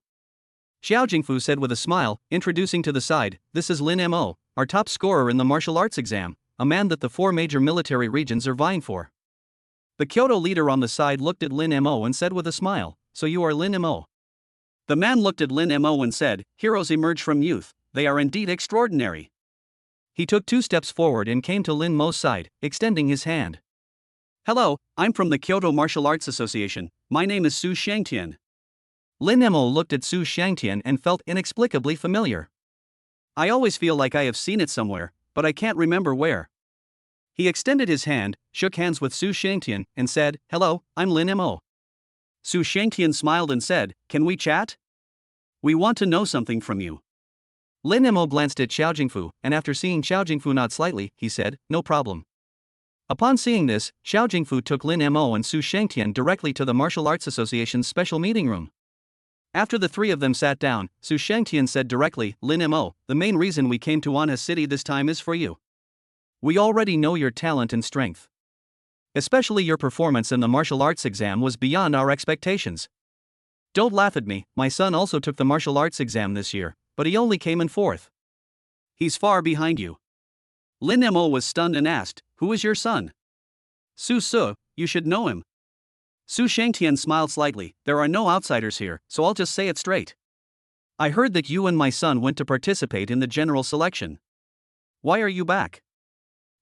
Xiao Jingfu said with a smile, introducing to the side, "This is Lin Mo, our top scorer in the martial arts exam, a man that the 4 major military regions are vying for." The Kyoto leader on the side looked at Lin Mo and said with a smile, "So you are Lin Mo?" The man looked at Lin Mo and said, "Heroes emerge from youth, they are indeed extraordinary." He took 2 steps forward and came to Lin Mo's side, extending his hand. "Hello, I'm from the Kyoto Martial Arts Association, my name is Su Shangtian." Lin Mo looked at Su Shangtian and felt inexplicably familiar. "I always feel like I have seen it somewhere, but I can't remember where." He extended his hand, shook hands with Su Shangtian, and said, "Hello, I'm Lin Mo." Su Shangtian smiled and said, "Can we chat? We want to know something from you." Lin Mo glanced at Xiao Jingfu, and after seeing Xiao Jingfu nod slightly, he said, "No problem." Upon seeing this, Xiao Jingfu took Lin Mo and Su Shangtian directly to the Martial Arts Association's special meeting room. After the 3 of them sat down, Su Shangtian said directly, "Lin Mo, the main reason we came to Anha City this time is for you. We already know your talent and strength. Especially your performance in the martial arts exam was beyond our expectations. Don't laugh at me, my son also took the martial arts exam this year, but he only came in 4th. He's far behind you." Lin Mo was stunned and asked, "Who is your son?" "Su, you should know him." Su Shangtian smiled slightly, "There are no outsiders here, so I'll just say it straight. I heard that you and my son went to participate in the general selection. Why are you back?"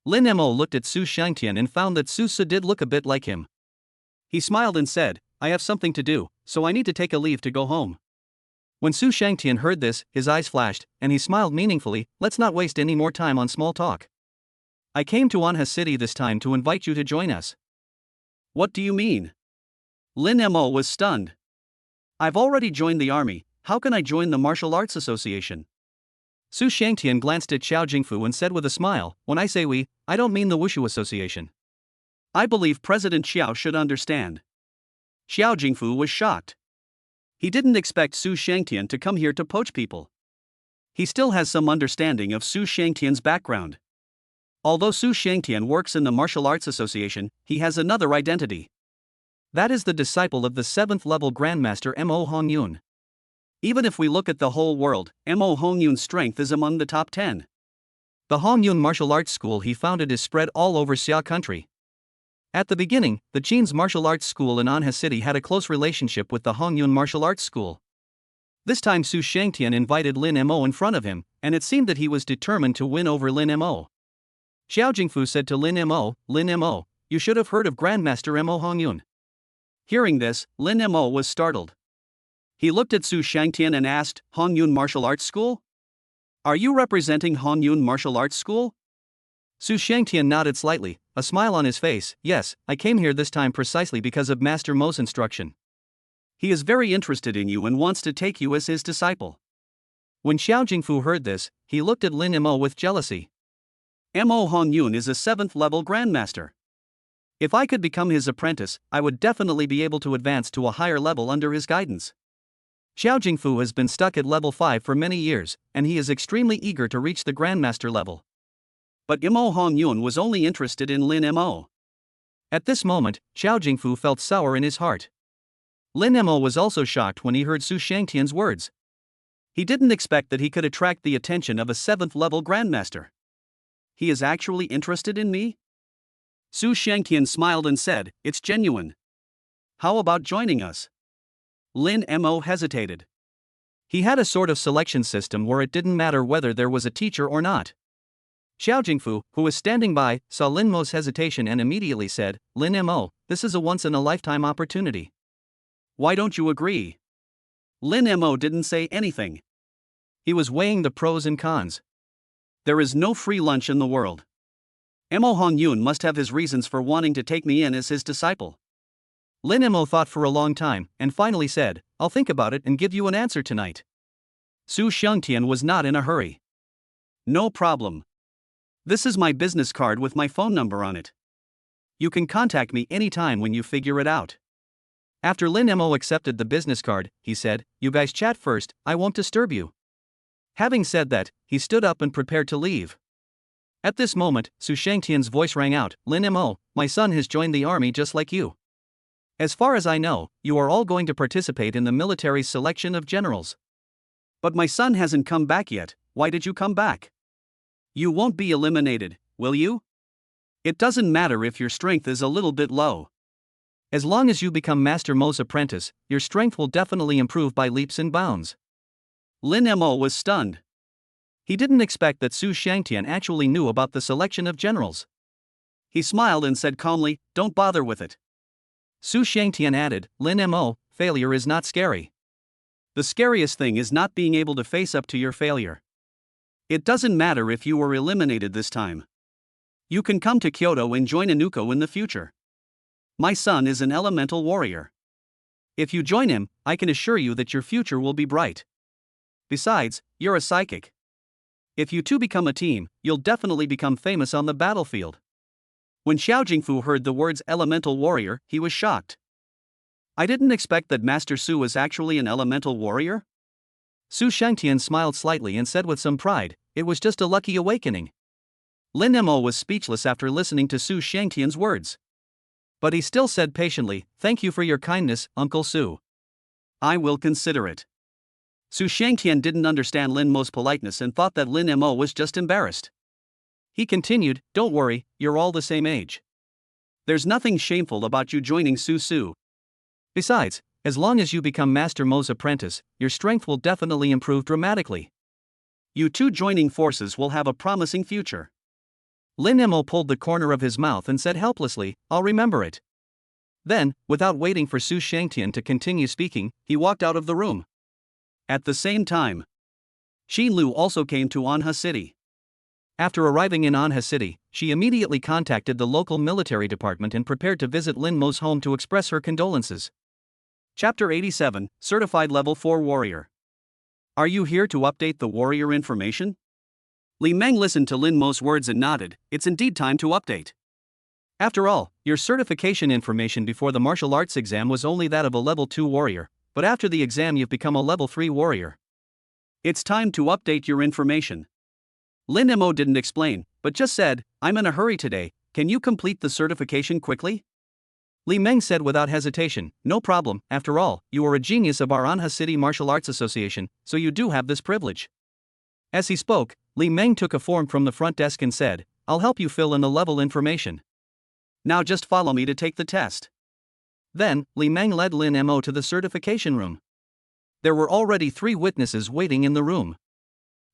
Lin Mo looked at Su Shangtian and found that Su did look a bit like him. He smiled and said, "I have something to do, so I need to take a leave to go home." When Su Shangtian heard this, his eyes flashed, and he smiled meaningfully, "Let's not waste any more time on small talk. I came to Anha City this time to invite you to join us." "What do you mean?" Lin Mo was stunned. "I've already joined the army, how can I join the Martial Arts Association?" Su Shangtian glanced at Xiao Jingfu and said with a smile, "When I say we, I don't mean the Wushu Association. I believe President Xiao should understand." Xiao Jingfu was shocked. He didn't expect Su Shangtian to come here to poach people. He still has some understanding of Su Shangtian's background. Although Su Shangtian works in the Martial Arts Association, he has another identity. That is the disciple of the 7th level Grandmaster Mo Hongyun. Even if we look at the whole world, Mo Hongyun's strength is among the top 10. The Hongyun martial arts school he founded is spread all over Xia country. At the beginning, the Qin's martial arts school in Anha City had a close relationship with the Hongyun martial arts school. This time Su Shangtian invited Lin Mo in front of him, and it seemed that he was determined to win over Lin Mo. Xiao Jingfu said to Lin Mo, you should have heard of Grandmaster Mo Hongyun. Hearing this, Lin Mo was startled. He looked at Su Shangtian and asked, Hongyun Martial Arts School? Are you representing Hongyun Martial Arts School? Su Shangtian nodded slightly, a smile on his face. Yes, I came here this time precisely because of Master Mo's instruction. He is very interested in you and wants to take you as his disciple. When Xiao Jingfu heard this, he looked at Lin Mo with jealousy. Mo Hongyun is a 7th level Grandmaster. If I could become his apprentice, I would definitely be able to advance to a higher level under his guidance. Xiao Jingfu has been stuck at level 5 for many years, and he is extremely eager to reach the Grandmaster level. But Mo Hongyun was only interested in Lin Mo. At this moment, Xiao Jingfu felt sour in his heart. Lin Mo was also shocked when he heard Su Shangtian's words. He didn't expect that he could attract the attention of a 7th level Grandmaster. He is actually interested in me? Su Shangtian smiled and said, it's genuine. How about joining us? Lin Mo hesitated. He had a sort of selection system where it didn't matter whether there was a teacher or not. Xiao Jingfu, who was standing by, saw Lin Mo's hesitation and immediately said, Lin Mo, this is a once-in-a-lifetime opportunity. Why don't you agree? Lin Mo didn't say anything. He was weighing the pros and cons. There is no free lunch in the world. Mo Hongyun must have his reasons for wanting to take me in as his disciple. Lin Mo thought for a long time, and finally said, I'll think about it and give you an answer tonight. Su Shangtian was not in a hurry. No problem. This is my business card with my phone number on it. You can contact me anytime when you figure it out. After Lin Mo accepted the business card, he said, you guys chat first, I won't disturb you. Having said that, he stood up and prepared to leave. At this moment, Su Shangtian's voice rang out, Lin Mo, my son has joined the army just like you. As far as I know, you are all going to participate in the military's selection of generals. But my son hasn't come back yet. Why did you come back? You won't be eliminated, will you? It doesn't matter if your strength is a little bit low. As long as you become Master Mo's apprentice, your strength will definitely improve by leaps and bounds. Lin Mo was stunned. He didn't expect that Su Shangtian actually knew about the selection of generals. He smiled and said calmly, don't bother with it. Su Shangtian added, Lin Mo, failure is not scary. The scariest thing is not being able to face up to your failure. It doesn't matter if you were eliminated this time. You can come to Kyoto and join Inuko in the future. My son is an elemental warrior. If you join him, I can assure you that your future will be bright. Besides, you're a psychic. If you two become a team, you'll definitely become famous on the battlefield. When Xiao Jingfu heard the words elemental warrior, he was shocked. I didn't expect that Master Su was actually an elemental warrior. Su Shangtian smiled slightly and said with some pride, it was just a lucky awakening. Lin Mo was speechless after listening to Su Shangtian's words. But he still said patiently, thank you for your kindness, Uncle Su. I will consider it. Su Shangtian didn't understand Lin Mo's politeness and thought that Lin Mo was just embarrassed. He continued, don't worry, you're all the same age. There's nothing shameful about you joining Su. Besides, as long as you become Master Mo's apprentice, your strength will definitely improve dramatically. You two joining forces will have a promising future. Lin Mo pulled the corner of his mouth and said helplessly, I'll remember it. Then, without waiting for Su Shangtian to continue speaking, he walked out of the room. At the same time, Xin Lu also came to Anha City. After arriving in Anha City, she immediately contacted the local military department and prepared to visit Lin Mo's home to express her condolences. Chapter 87, Certified Level 4 Warrior. Are you here to update the warrior information? Li Meng listened to Lin Mo's words and nodded, it's indeed time to update. After all, your certification information before the martial arts exam was only that of a level 2 warrior, but after the exam you've become a level 3 warrior. It's time to update your information. Lin Mo didn't explain, but just said, I'm in a hurry today, can you complete the certification quickly? Li Meng said without hesitation, no problem, after all, you are a genius of our Anha City Martial Arts Association, so you do have this privilege. As he spoke, Li Meng took a form from the front desk and said, I'll help you fill in the level information. Now just follow me to take the test. Then, Li Meng led Lin Mo to the certification room. There were already 3 witnesses waiting in the room.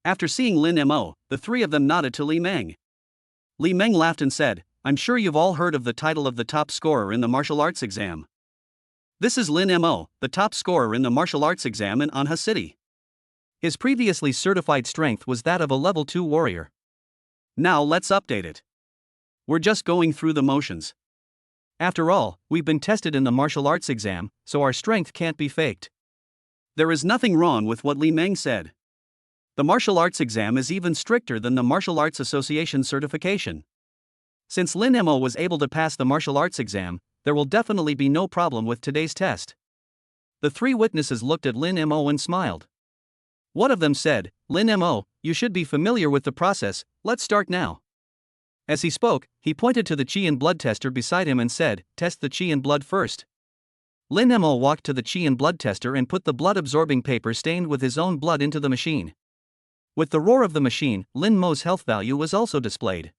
After seeing Lin Mo, the 3 of them nodded to Li Meng. Li Meng laughed and said, I'm sure you've all heard of the title of the top scorer in the martial arts exam. This is Lin Mo, the top scorer in the martial arts exam in Anha City. His previously certified strength was that of a level 2 warrior. Now let's update it. We're just going through the motions. After all, we've been tested in the martial arts exam, so our strength can't be faked. There is nothing wrong with what Li Meng said. The martial arts exam is even stricter than the Martial Arts Association certification. Since Lin Mo was able to pass the martial arts exam, there will definitely be no problem with today's test. The 3 witnesses looked at Lin Mo and smiled. One of them said, Lin Mo, you should be familiar with the process, let's start now. As he spoke, he pointed to the Qi and blood tester beside him and said, test the Qi and blood first. Lin Mo walked to the Qi and blood tester and put the blood-absorbing paper stained with his own blood into the machine. With the roar of the machine, Lin Mo's health value was also displayed.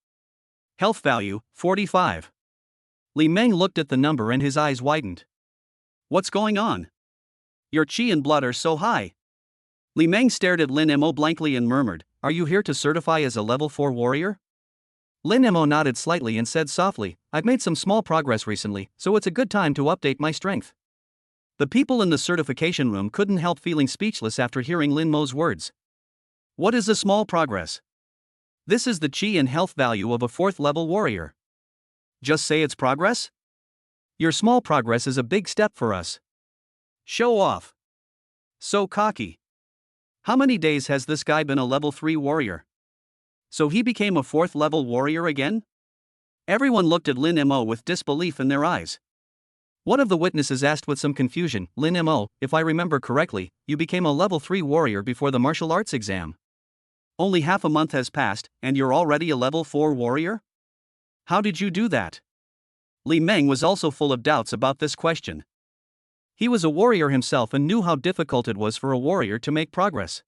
Health value, 45. Li Meng looked at the number and his eyes widened. What's going on? Your Qi and blood are so high. Li Meng stared at Lin Mo blankly and murmured, are you here to certify as a level 4 warrior? Lin Mo nodded slightly and said softly, I've made some small progress recently, so it's a good time to update my strength. The people in the certification room couldn't help feeling speechless after hearing Lin Mo's words. What is a small progress? This is the Qi and health value of a 4th level warrior. Just say it's progress? Your small progress is a big step for us. Show off. So cocky. How many days has this guy been a level 3 warrior? So he became a 4th level warrior again? Everyone looked at Lin Mo with disbelief in their eyes. One of the witnesses asked with some confusion, Lin Mo, if I remember correctly, you became a level 3 warrior before the martial arts exam. Only half a month has passed, and you're already a level 4 warrior? How did you do that? Li Meng was also full of doubts about this question. He was a warrior himself and knew how difficult it was for a warrior to make progress.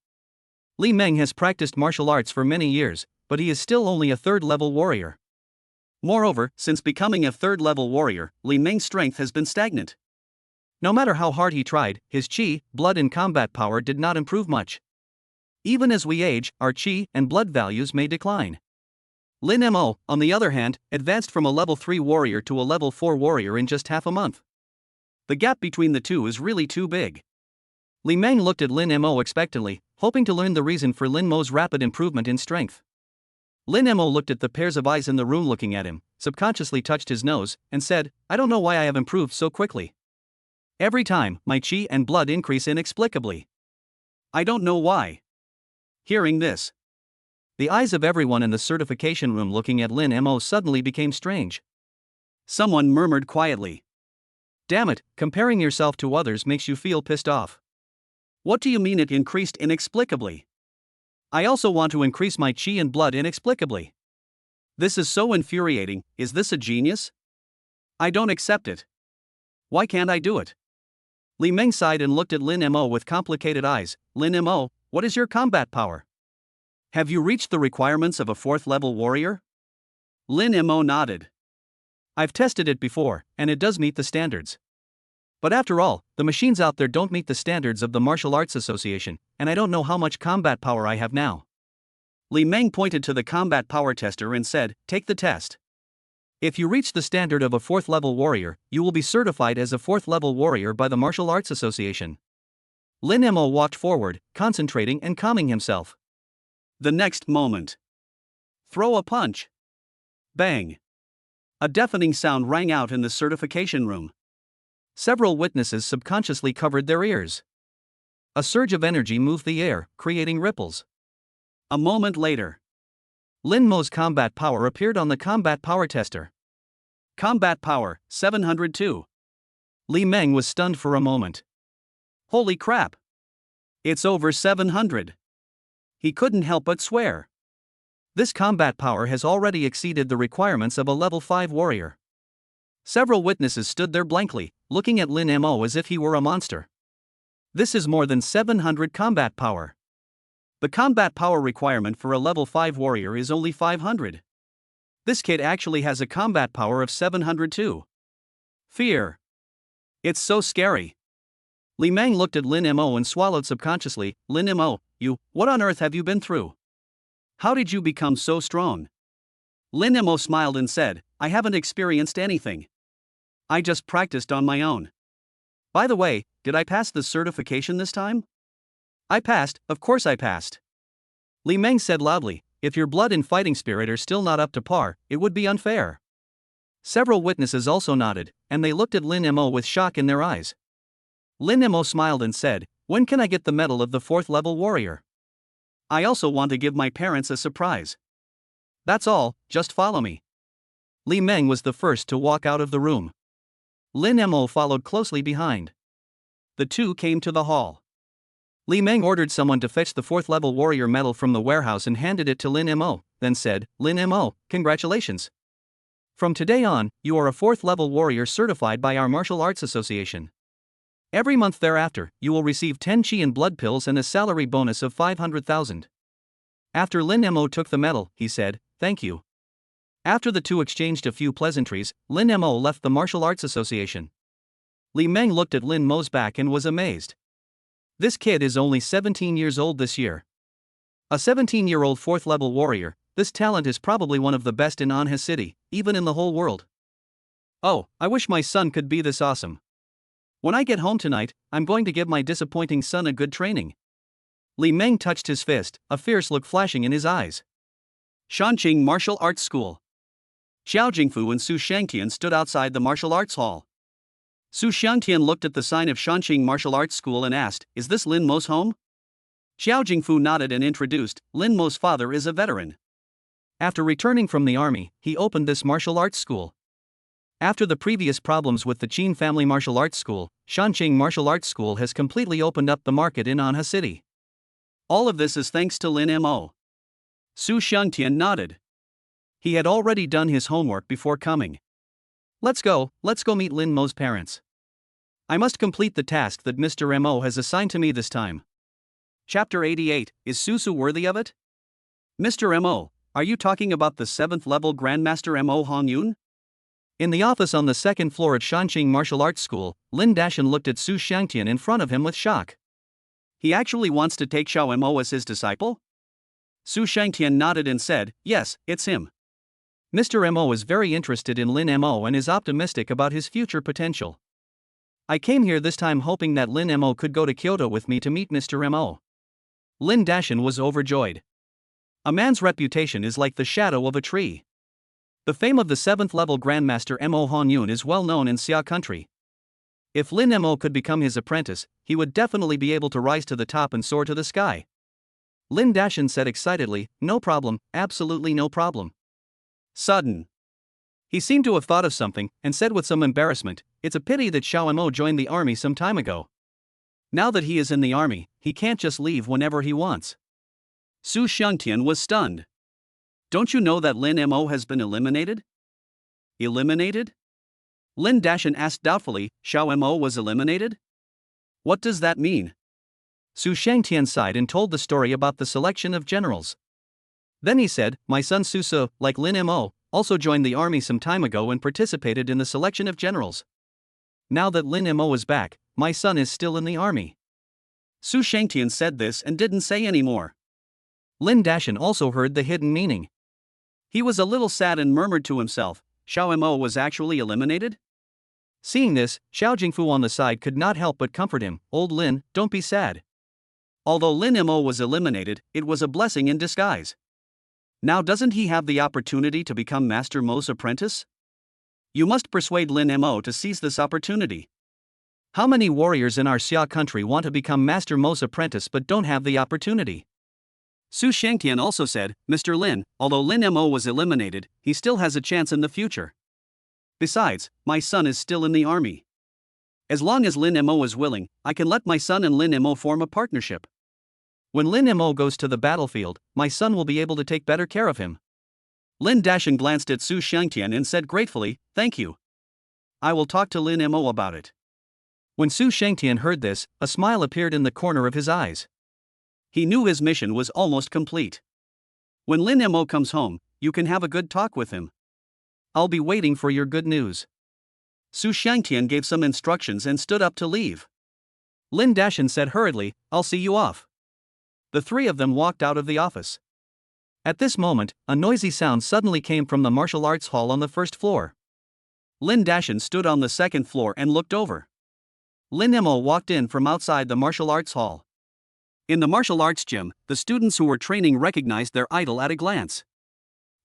Li Meng has practiced martial arts for many years, but he is still only a 3rd level warrior. Moreover, since becoming a 3rd level warrior, Li Meng's strength has been stagnant. No matter how hard he tried, his Qi, blood and combat power did not improve much. Even as we age, our Qi and blood values may decline. Lin Mo, on the other hand, advanced from a level 3 warrior to a level 4 warrior in just half a month. The gap between the two is really too big. Li Meng looked at Lin Mo expectantly, hoping to learn the reason for Lin Mo's rapid improvement in strength. Lin Mo looked at the pairs of eyes in the room looking at him, subconsciously touched his nose, and said, I don't know why I have improved so quickly. Every time, my Qi and blood increase inexplicably. I don't know why. Hearing this, the eyes of everyone in the certification room looking at Lin Mo suddenly became strange. Someone murmured quietly. Damn it, comparing yourself to others makes you feel pissed off. What do you mean it increased inexplicably? I also want to increase my Qi and blood inexplicably. This is so infuriating, is this a genius? I don't accept it. Why can't I do it? Li Meng sighed and looked at Lin Mo with complicated eyes. Lin Mo, what is your combat power? Have you reached the requirements of a 4th level warrior? Lin Mo nodded. I've tested it before, and it does meet the standards. But after all, the machines out there don't meet the standards of the Martial Arts Association, and I don't know how much combat power I have now. Li Meng pointed to the combat power tester and said, take the test. If you reach the standard of a 4th level warrior, you will be certified as a 4th level warrior by the Martial Arts Association. Lin Mo walked forward, concentrating and calming himself. The next moment. Throw a punch. Bang. A deafening sound rang out in the certification room. Several witnesses subconsciously covered their ears. A surge of energy moved the air, creating ripples. A moment later, Lin Mo's combat power appeared on the combat power tester. Combat power, 702. Li Meng was stunned for a moment. Holy crap! It's over 700. He couldn't help but swear. This combat power has already exceeded the requirements of a level 5 warrior. Several witnesses stood there blankly, looking at Lin Mo as if he were a monster. This is more than 700 combat power. The combat power requirement for a level 5 warrior is only 500. This kid actually has a combat power of 700 too. Fear. It's so scary. Li Meng looked at Lin Mo and swallowed subconsciously. Lin Mo, what on earth have you been through? How did you become so strong? Lin Mo smiled and said, I haven't experienced anything. I just practiced on my own. By the way, did I pass the certification this time? I passed, of course I passed. Li Meng said loudly, if your blood and fighting spirit are still not up to par, it would be unfair. Several witnesses also nodded, and they looked at Lin Mo with shock in their eyes. Lin Mo smiled and said, when can I get the medal of the 4th level warrior? I also want to give my parents a surprise. That's all, just follow me. Li Meng was the first to walk out of the room. Lin Mo followed closely behind. The two came to the hall. Li Meng ordered someone to fetch the 4th level warrior medal from the warehouse and handed it to Lin Mo, then said, Lin Mo, congratulations. From today on, you are a 4th level warrior certified by our Martial Arts Association. Every month thereafter, you will receive 10 chi and blood pills and a salary bonus of 500,000. After Lin Mo took the medal, he said, thank you. After the two exchanged a few pleasantries, Lin Mo left the Martial Arts Association. Li Meng looked at Lin Mo's back and was amazed. This kid is only 17 years old this year. A 17-year-old 4th level warrior, this talent is probably one of the best in Anha City, even in the whole world. Oh, I wish my son could be this awesome. When I get home tonight, I'm going to give my disappointing son a good training. Li Meng touched his fist, a fierce look flashing in his eyes. Shanqing Martial Arts School. Xiao Jingfu and Su Shangtian stood outside the martial arts hall. Su Shangtian looked at the sign of Shanqing Martial Arts School and asked, is this Lin Mo's home? Xiao Jingfu nodded and introduced, Lin Mo's father is a veteran. After returning from the army, he opened this martial arts school. After the previous problems with the Qin family martial arts school, Shanqing Martial Arts School has completely opened up the market in Anha City. All of this is thanks to Lin Mo. Su Shangtian nodded. He had already done his homework before coming. Let's go meet Lin Mo's parents. I must complete the task that Mr. Mo has assigned to me this time. Chapter 88, is Susu worthy of it? Mr. Mo, are you talking about the 7th level Grandmaster Mo Hongyun? In the office on the 2nd floor at Shanqing Martial Arts School, Lin Dashan looked at Su Shangtian in front of him with shock. He actually wants to take Xiao Mo as his disciple? Su Shangtian nodded and said, yes, it's him. Mr. Mo is very interested in Lin Mo and is optimistic about his future potential. I came here this time hoping that Lin Mo could go to Kyoto with me to meet Mr. Mo. Lin Dashan was overjoyed. A man's reputation is like the shadow of a tree. The fame of the 7th level Grandmaster Mo Honyun is well known in Xia country. If Lin Mo could become his apprentice, he would definitely be able to rise to the top and soar to the sky. Lin Dashan said excitedly, no problem, absolutely no problem. Sudden. He seemed to have thought of something, and said with some embarrassment, it's a pity that Xiao Mo joined the army some time ago. Now that he is in the army, he can't just leave whenever he wants. Su Shangtian was stunned. Don't you know that Lin Mo has been eliminated? Eliminated? Lin Dashan asked doubtfully, Xiao Mo was eliminated? What does that mean? Su Shangtian sighed and told the story about the selection of generals. Then he said, my son Susu, like Lin Mo, also joined the army some time ago and participated in the selection of generals. Now that Lin Mo is back, my son is still in the army. Su Shangtian said this and didn't say any more. Lin Dashan also heard the hidden meaning. He was a little sad and murmured to himself, Xiao Mo was actually eliminated? Seeing this, Xiao Jingfu on the side could not help but comfort him, old Lin, don't be sad. Although Lin Mo was eliminated, it was a blessing in disguise. Now doesn't he have the opportunity to become Master Mo's apprentice? You must persuade Lin Mo to seize this opportunity. How many warriors in our Xia country want to become Master Mo's apprentice but don't have the opportunity? Su Shangtian also said, Mr. Lin, although Lin Mo was eliminated, he still has a chance in the future. Besides, my son is still in the army. As long as Lin Mo is willing, I can let my son and Lin Mo form a partnership. When Lin Mo goes to the battlefield, my son will be able to take better care of him. Lin Dashan glanced at Su Shangtian and said gratefully, "Thank you. I will talk to Lin Mo about it." When Su Shangtian heard this, a smile appeared in the corner of his eyes. He knew his mission was almost complete. When Lin Mo comes home, you can have a good talk with him. I'll be waiting for your good news. Su Shangtian gave some instructions and stood up to leave. Lin Dashan said hurriedly, "I'll see you off." The three of them walked out of the office. At this moment, a noisy sound suddenly came from the martial arts hall on the first floor. Lin Dashan stood on the second floor and looked over. Lin Mo walked in from outside the martial arts hall. In the martial arts gym, the students who were training recognized their idol at a glance.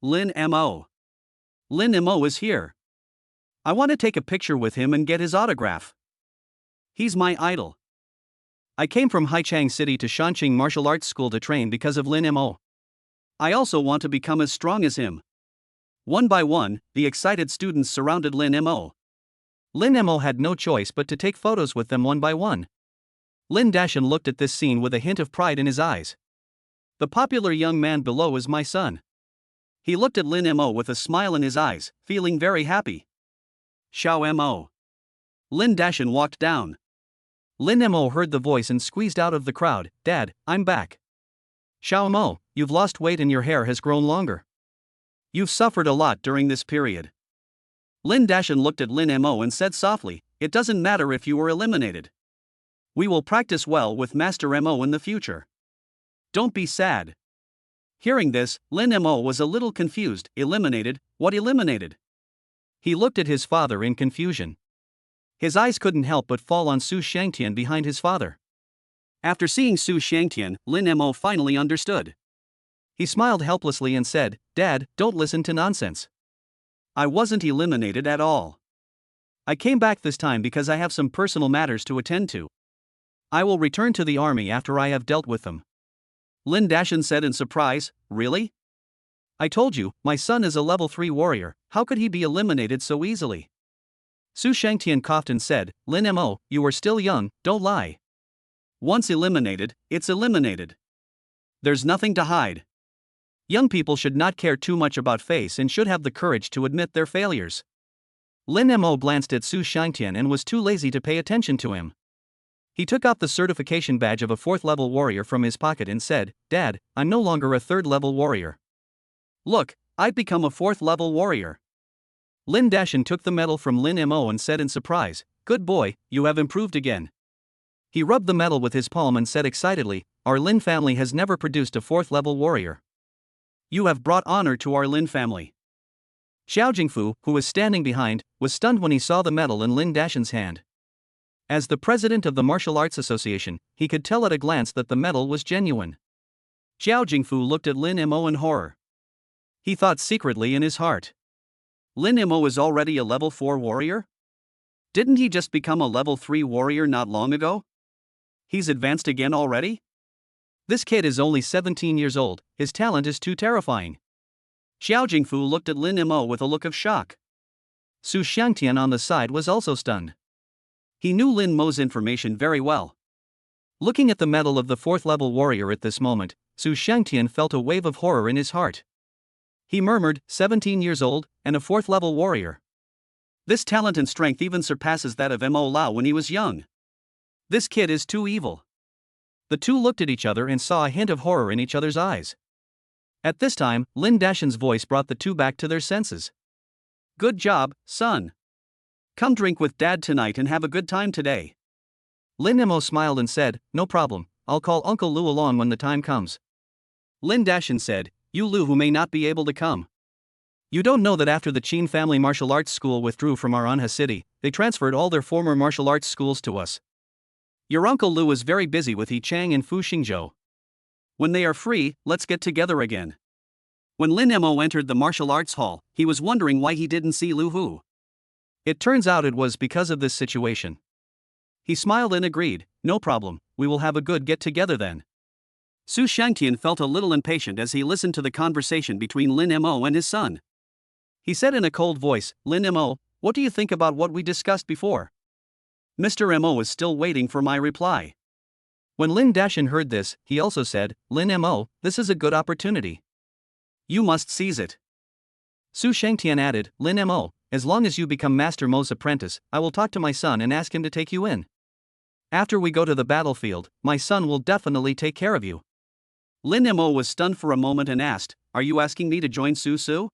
Lin Mo. Lin Mo is here. I want to take a picture with him and get his autograph. He's my idol. I came from Haichang City to Shanqing Martial Arts School to train because of Lin Mo. I also want to become as strong as him. One by one, the excited students surrounded Lin Mo. Lin Mo had no choice but to take photos with them one by one. Lin Dashan looked at this scene with a hint of pride in his eyes. The popular young man below is my son. He looked at Lin Mo with a smile in his eyes, feeling very happy. Xiao Mo. Lin Dashan walked down. Lin Mo heard the voice and squeezed out of the crowd, "Dad, I'm back." "Xiao Mo, you've lost weight and your hair has grown longer. You've suffered a lot during this period." Lin Dashan looked at Lin Mo and said softly, "It doesn't matter if you were eliminated. We will practice well with Master Mo in the future. Don't be sad." Hearing this, Lin Mo was a little confused. Eliminated? What eliminated? He looked at his father in confusion. His eyes couldn't help but fall on Su Shangtian behind his father. After seeing Su Shangtian, Lin Mo finally understood. He smiled helplessly and said, "Dad, don't listen to nonsense. I wasn't eliminated at all. I came back this time because I have some personal matters to attend to. I will return to the army after I have dealt with them." Lin Dashan said in surprise, "Really? I told you, my son is a level 3 warrior, how could he be eliminated so easily?" Su Shangtian coughed and said, "Lin Mo, you are still young, don't lie. Once eliminated, it's eliminated. There's nothing to hide. Young people should not care too much about face and should have the courage to admit their failures." Lin Mo glanced at Su Shangtian and was too lazy to pay attention to him. He took out the certification badge of a 4th level warrior from his pocket and said, "Dad, I'm no longer a 3rd level warrior. Look, I've become a 4th level warrior." Lin Dashan took the medal from Lin Mo and said in surprise, "Good boy, you have improved again." He rubbed the medal with his palm and said excitedly, "Our Lin family has never produced a 4th level warrior. You have brought honor to our Lin family." Xiao Jingfu, who was standing behind, was stunned when he saw the medal in Lin Dashan's hand. As the president of the Martial Arts Association, he could tell at a glance that the medal was genuine. Xiao Jingfu looked at Lin Mo in horror. He thought secretly in his heart, Lin Mo is already a level 4 warrior? Didn't he just become a level 3 warrior not long ago? He's advanced again already? This kid is only 17 years old, his talent is too terrifying. Xiao Jingfu looked at Lin Mo with a look of shock. Su Shangtian on the side was also stunned. He knew Lin Mo's information very well. Looking at the medal of the 4th level warrior at this moment, Su Shangtian felt a wave of horror in his heart. He murmured, 17 years old, and a 4th level warrior. This talent and strength even surpasses that of Mo Lao when he was young. This kid is too evil. The two looked at each other and saw a hint of horror in each other's eyes. At this time, Lin Dashan's voice brought the two back to their senses. "Good job, son. Come drink with Dad tonight and have a good time today." Lin Mo smiled and said, "No problem, I'll call Uncle Lu along when the time comes." Lin Dashan said, "You Lu who may not be able to come. You don't know that after the Qin family martial arts school withdrew from our Anha city, they transferred all their former martial arts schools to us. Your Uncle Lu is very busy with Yi Chang and Fu Xingzhou. When they are free, let's get together again." When Lin Mo entered the martial arts hall, he was wondering why he didn't see Lu Hu. It turns out it was because of this situation. He smiled and agreed, "No problem, we will have a good get-together then." Su Shangtian felt a little impatient as he listened to the conversation between Lin Mo and his son. He said in a cold voice, "Lin Mo, what do you think about what we discussed before?" Mr. Mo is still waiting for my reply. When Lin Dashan heard this, he also said, Lin Mo, this is a good opportunity. You must seize it. Su Shangtian added, Lin Mo, as long as you become Master Mo's apprentice, I will talk to my son and ask him to take you in. After we go to the battlefield, my son will definitely take care of you. Lin Mo was stunned for a moment and asked, Are you asking me to join Su Su?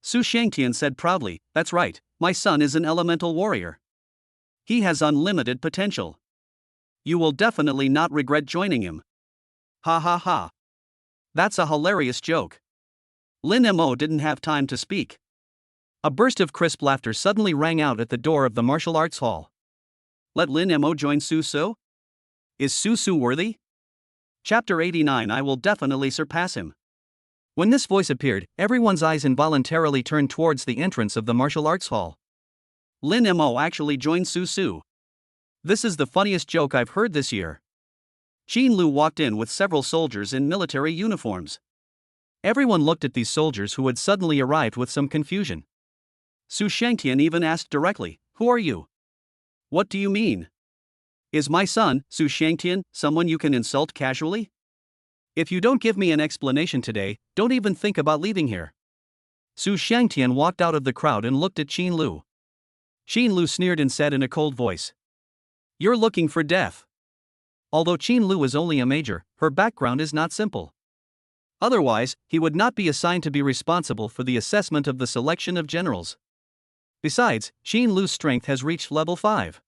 Su Shangtian said proudly, That's right, my son is an elemental warrior. He has unlimited potential. You will definitely not regret joining him. Ha ha ha. That's a hilarious joke. Lin Mo didn't have time to speak. A burst of crisp laughter suddenly rang out at the door of the martial arts hall. Let Lin Mo join Su Su? Is Su Su worthy? Chapter 89 I will definitely surpass him. When this voice appeared, everyone's eyes involuntarily turned towards the entrance of the martial arts hall. Lin Mo actually joined Su Su. This is the funniest joke I've heard this year. Qin Lu walked in with several soldiers in military uniforms. Everyone looked at these soldiers who had suddenly arrived with some confusion. Su Shangtian even asked directly, Who are you? What do you mean? Is my son, Su Shangtian, someone you can insult casually? If you don't give me an explanation today, don't even think about leaving here. Su Shangtian walked out of the crowd and looked at Qin Lu. Qin Lu sneered and said in a cold voice, You're looking for death. Although Qin Lu is only a major, her background is not simple. Otherwise, he would not be assigned to be responsible for the assessment of the selection of generals. Besides, Qin Lu's strength has reached level 5.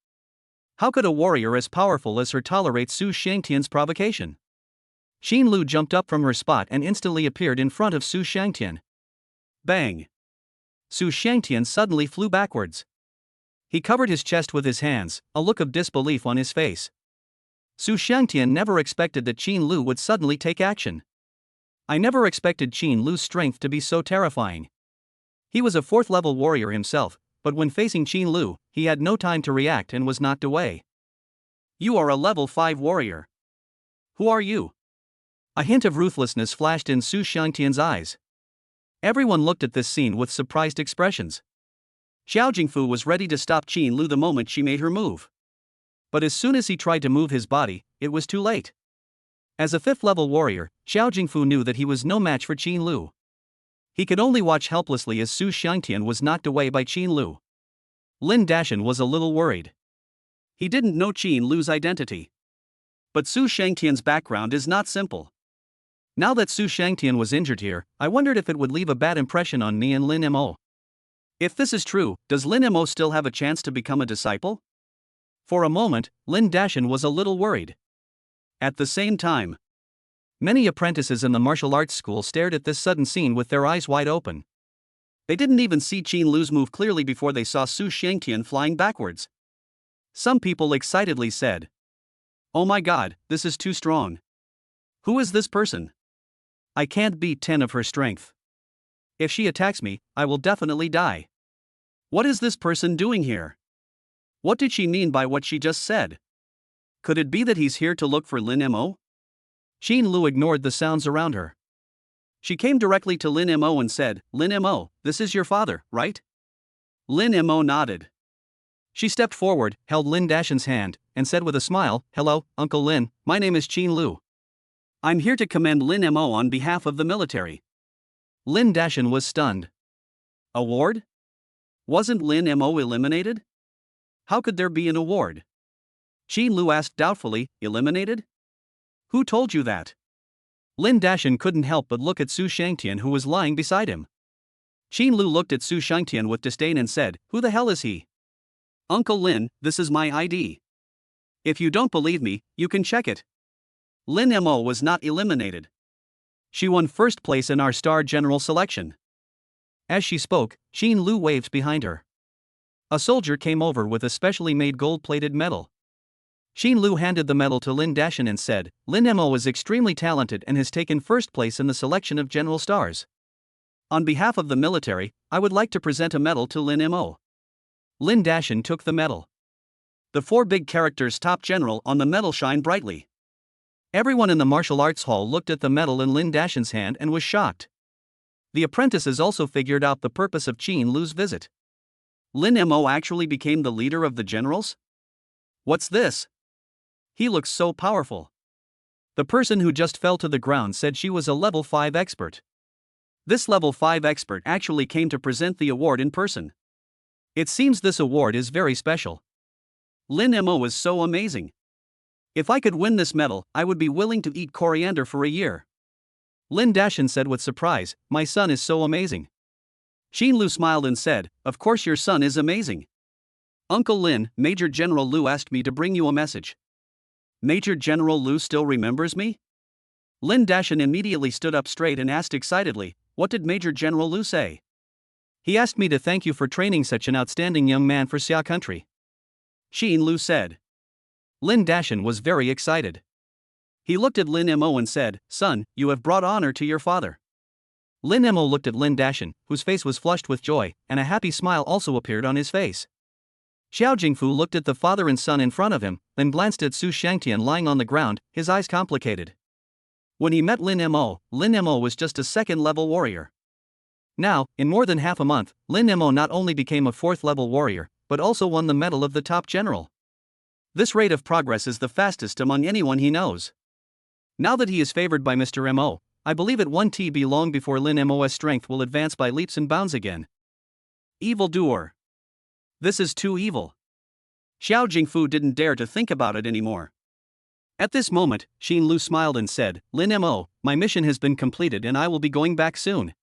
How could a warrior as powerful as her tolerate Su Shangtian's provocation? Qin Lu jumped up from her spot and instantly appeared in front of Su Shangtian. Bang! Su Shangtian suddenly flew backwards. He covered his chest with his hands, a look of disbelief on his face. Su Shangtian never expected that Qin Lu would suddenly take action. I never expected Qin Lu's strength to be so terrifying. He was a 4th level warrior himself, but when facing Qin Lu, he had no time to react and was knocked away. You are a level 5 warrior. Who are you? A hint of ruthlessness flashed in Su Shangtian's eyes. Everyone looked at this scene with surprised expressions. Xiao Jingfu was ready to stop Qin Lu the moment she made her move. But as soon as he tried to move his body, it was too late. As a 5th level warrior, Xiao Jingfu knew that he was no match for Qin Lu. He could only watch helplessly as Su Shangtian was knocked away by Qin Lu. Lin Dashan was a little worried. He didn't know Qin Lu's identity. But Su Shangtian's background is not simple. Now that Su Shangtian was injured here, I wondered if it would leave a bad impression on me and Lin Mo. If this is true, does Lin Mo still have a chance to become a disciple? For a moment, Lin Dashan was a little worried. At the same time, many apprentices in the martial arts school stared at this sudden scene with their eyes wide open. They didn't even see Qin Lu's move clearly before they saw Su Shangtian flying backwards. Some people excitedly said, Oh my god, this is too strong. Who is this person? I can't beat 10 of her strength. If she attacks me, I will definitely die. What is this person doing here? What did she mean by what she just said? Could it be that he's here to look for Lin Mo? Qin Lu ignored the sounds around her. She came directly to Lin Mo and said, Lin Mo, this is your father, right? Lin Mo nodded. She stepped forward, held Lin Dashan's hand, and said with a smile, Hello, Uncle Lin, my name is Qin Lu. I'm here to commend Lin Mo on behalf of the military. Lin Dashan was stunned. Award? Wasn't Lin Mo eliminated? How could there be an award? Qin Lu asked doubtfully, Eliminated? Who told you that? Lin Dashan couldn't help but look at Su Shangtian who was lying beside him. Qin Lu looked at Su Shangtian with disdain and said, Who the hell is he? Uncle Lin, this is my ID. If you don't believe me, you can check it. Lin Mo was not eliminated. She won 1st place in our star general selection. As she spoke, Qin Lu waved behind her. A soldier came over with a specially made gold-plated medal. Qin Lu handed the medal to Lin Dashan and said, Lin Mo is extremely talented and has taken 1st place in the selection of general stars. On behalf of the military, I would like to present a medal to Lin Mo. Lin Dashan took the medal. The 4 big characters top general on the medal shine brightly. Everyone in the martial arts hall looked at the medal in Lin Dashan's hand and was shocked. The apprentices also figured out the purpose of Qin Lu's visit. Lin Mo actually became the leader of the generals? What's this? He looks so powerful. The person who just fell to the ground said she was a level 5 expert. This level 5 expert actually came to present the award in person. It seems this award is very special. Lin Mo is so amazing. If I could win this medal, I would be willing to eat coriander for a year. Lin Dashan said with surprise, my son is so amazing. Xin Lu smiled and said, of course your son is amazing. Uncle Lin, Major General Lu asked me to bring you a message. Major General Lu still remembers me? Lin Dashan immediately stood up straight and asked excitedly, what did Major General Lu say? He asked me to thank you for training such an outstanding young man for Xia country. Xin Lu said. Lin Dashan was very excited. He looked at Lin Mo and said, son, you have brought honor to your father. Lin Mo looked at Lin Dashan, whose face was flushed with joy, and a happy smile also appeared on his face. Xiao Jingfu looked at the father and son in front of him, then glanced at Su Shangtian lying on the ground, his eyes complicated. When he met Lin Mo was just a second-level warrior. Now, in more than half a month, Lin Mo not only became a fourth-level warrior, but also won the medal of the top general. This rate of progress is the fastest among anyone he knows. Now that he is favored by Mr. Mo, I believe it won't be long before Lin Mo's strength will advance by leaps and bounds again. Evildoer. This is too evil. Xiao Jingfu didn't dare to think about it anymore. At this moment, Xin Lu smiled and said, Lin Mo, my mission has been completed and I will be going back soon.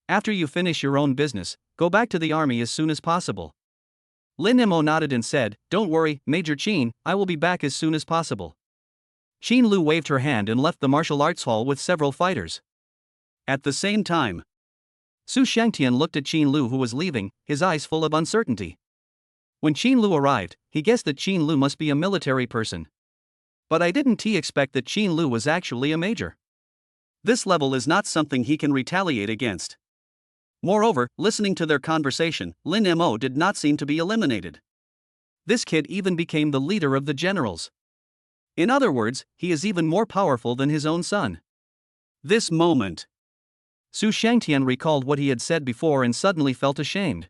After you finish your own business, go back to the army as soon as possible. Lin Mo nodded and said, don't worry, Major Qin, I will be back as soon as possible. Xin Lu waved her hand and left the martial arts hall with several fighters. At the same time, Su Shangtian looked at Xin Lu who was leaving, his eyes full of uncertainty. When Xin Lu arrived, he guessed that Xin Lu must be a military person. But I didn't expect that Xin Lu was actually a major. This level is not something he can retaliate against. Moreover, listening to their conversation, Lin Mo did not seem to be eliminated. This kid even became the leader of the generals. In other words, he is even more powerful than his own son. This moment, Su Shangtian recalled what he had said before and suddenly felt ashamed.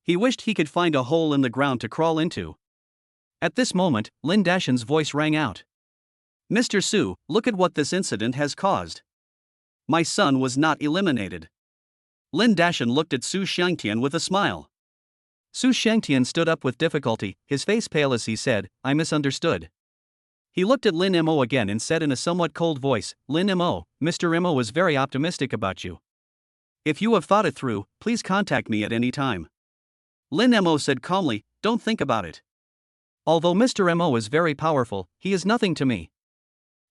He wished he could find a hole in the ground to crawl into. At this moment, Lin Dashan's voice rang out. Mr. Su, look at what this incident has caused. My son was not eliminated. Lin Dashan looked at Su Shangtian with a smile. Su Shangtian stood up with difficulty, his face pale as he said, I misunderstood. He looked at Lin Mo again and said in a somewhat cold voice, Lin Mo, Mr. Mo was very optimistic about you. If you have thought it through, please contact me at any time. Lin Mo said calmly, don't think about it. Although Mr. Mo is very powerful, he is nothing to me.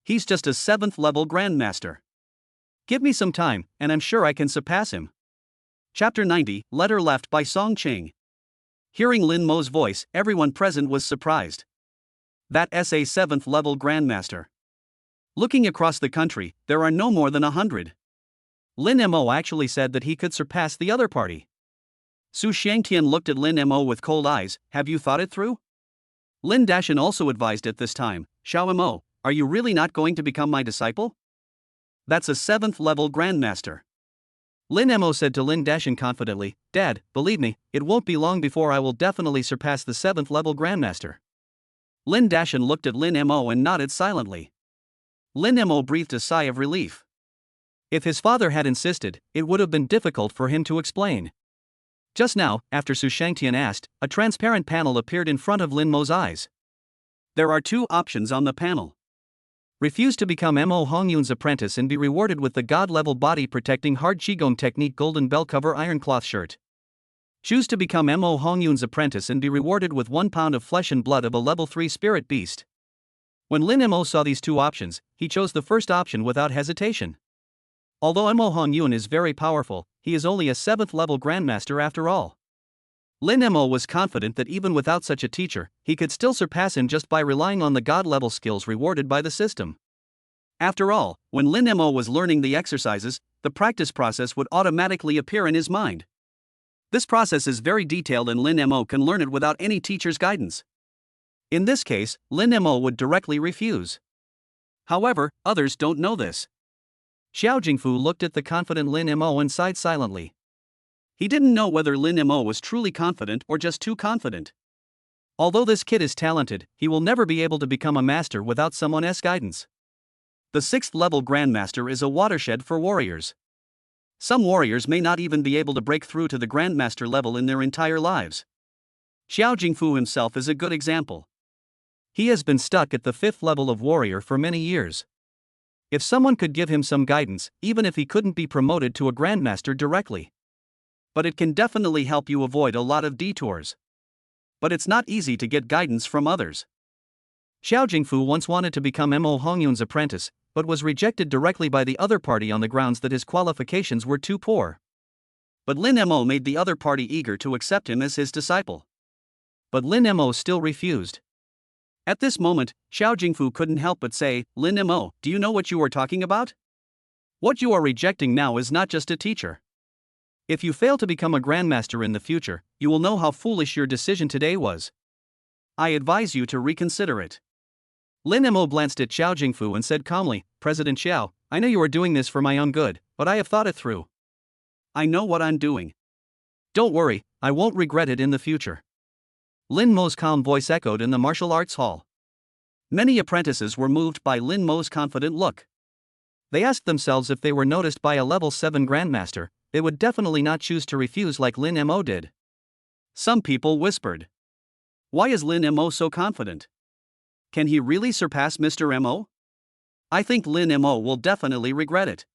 He's just a 7th level grandmaster. Give me some time, and I'm sure I can surpass him. Chapter 90, Letter Left by Song Ching. Hearing Lin Mo's voice, everyone present was surprised. That's a 7th level grandmaster. Looking across the country, there are no more than 100. Lin Mo actually said that he could surpass the other party. Su Shangtian looked at Lin Mo with cold eyes, have you thought it through? Lin Dashan also advised at this time, Xiao Mo, are you really not going to become my disciple? That's a 7th level grandmaster. Lin Mo said to Lin Dashan confidently, Dad, believe me, it won't be long before I will definitely surpass the 7th level grandmaster. Lin Dashan looked at Lin Mo and nodded silently. Lin Mo breathed a sigh of relief. If his father had insisted, it would have been difficult for him to explain. Just now, after Su Shangtian asked, a transparent panel appeared in front of Lin Mo's eyes. There are 2 options on the panel. Refuse to become Mo Hongyun's apprentice and be rewarded with the God-level body-protecting hard Qigong technique golden bell cover iron cloth shirt. Choose to become Mo Hongyun's apprentice and be rewarded with 1 pound of flesh and blood of a level 3 spirit beast. When Lin Mo saw these 2 options, he chose the first option without hesitation. Although Mo Hongyun is very powerful, he is only a 7th level grandmaster after all. Lin Mo was confident that even without such a teacher, he could still surpass him just by relying on the God-level skills rewarded by the system. After all, when Lin Mo was learning the exercises, the practice process would automatically appear in his mind. This process is very detailed and Lin Mo can learn it without any teacher's guidance. In this case, Lin Mo would directly refuse. However, others don't know this. Xiao Jingfu looked at the confident Lin Mo and sighed silently. He didn't know whether Lin Mo was truly confident or just too confident. Although this kid is talented, he will never be able to become a master without someone's guidance. The 6th level Grandmaster is a watershed for warriors. Some warriors may not even be able to break through to the Grandmaster level in their entire lives. Xiao Jingfu himself is a good example. He has been stuck at the 5th level of warrior for many years. If someone could give him some guidance, even if he couldn't be promoted to a Grandmaster directly. But it can definitely help you avoid a lot of detours. But it's not easy to get guidance from others. Xiao Jingfu once wanted to become Mo Hongyun's apprentice, but was rejected directly by the other party on the grounds that his qualifications were too poor. But Lin Mo made the other party eager to accept him as his disciple. But Lin Mo still refused. At this moment, Xiao Jingfu couldn't help but say, Lin Mo, do you know what you are talking about? What you are rejecting now is not just a teacher. If you fail to become a Grandmaster in the future, you will know how foolish your decision today was. I advise you to reconsider it. Lin Mo glanced at Xiao Jingfu and said calmly, President Xiao, I know you are doing this for my own good, but I have thought it through. I know what I'm doing. Don't worry, I won't regret it in the future. Lin Mo's calm voice echoed in the martial arts hall. Many apprentices were moved by Lin Mo's confident look. They asked themselves if they were noticed by a level 7 Grandmaster, they would definitely not choose to refuse like Lin Mo did. Some people whispered, why is Lin Mo so confident? Can he really surpass Mr. Mo? I think Lin Mo will definitely regret it.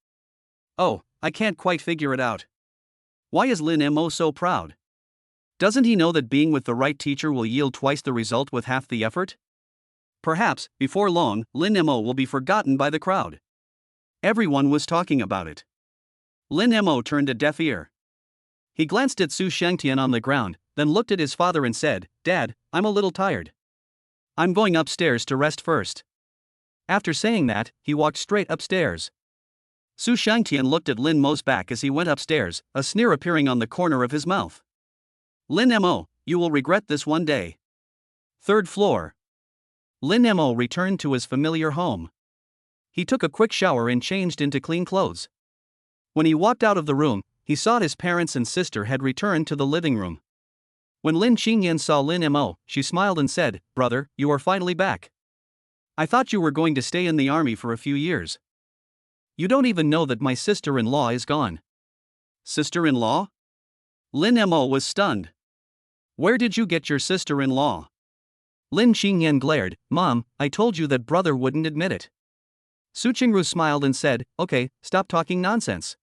Oh, I can't quite figure it out. Why is Lin Mo so proud? Doesn't he know that being with the right teacher will yield twice the result with half the effort? Perhaps, before long, Lin Mo will be forgotten by the crowd. Everyone was talking about it. Lin Mo turned a deaf ear. He glanced at Su Shengtian on the ground, then looked at his father and said, Dad, I'm a little tired. I'm going upstairs to rest first. After saying that, he walked straight upstairs. Su Shengtian looked at Lin Mo's back as he went upstairs, a sneer appearing on the corner of his mouth. Lin Mo, you will regret this one day. 3rd floor. Lin Mo returned to his familiar home. He took a quick shower and changed into clean clothes. When he walked out of the room, he saw his parents and sister had returned to the living room. When Lin Qingyan saw Lin Mo, she smiled and said, Brother, you are finally back. I thought you were going to stay in the army for a few years. You don't even know that my sister-in-law is gone. Sister-in-law? Lin Mo was stunned. Where did you get your sister-in-law? Lin Qingyan glared, Mom, I told you that brother wouldn't admit it. Su Qingru smiled and said, Okay, stop talking nonsense.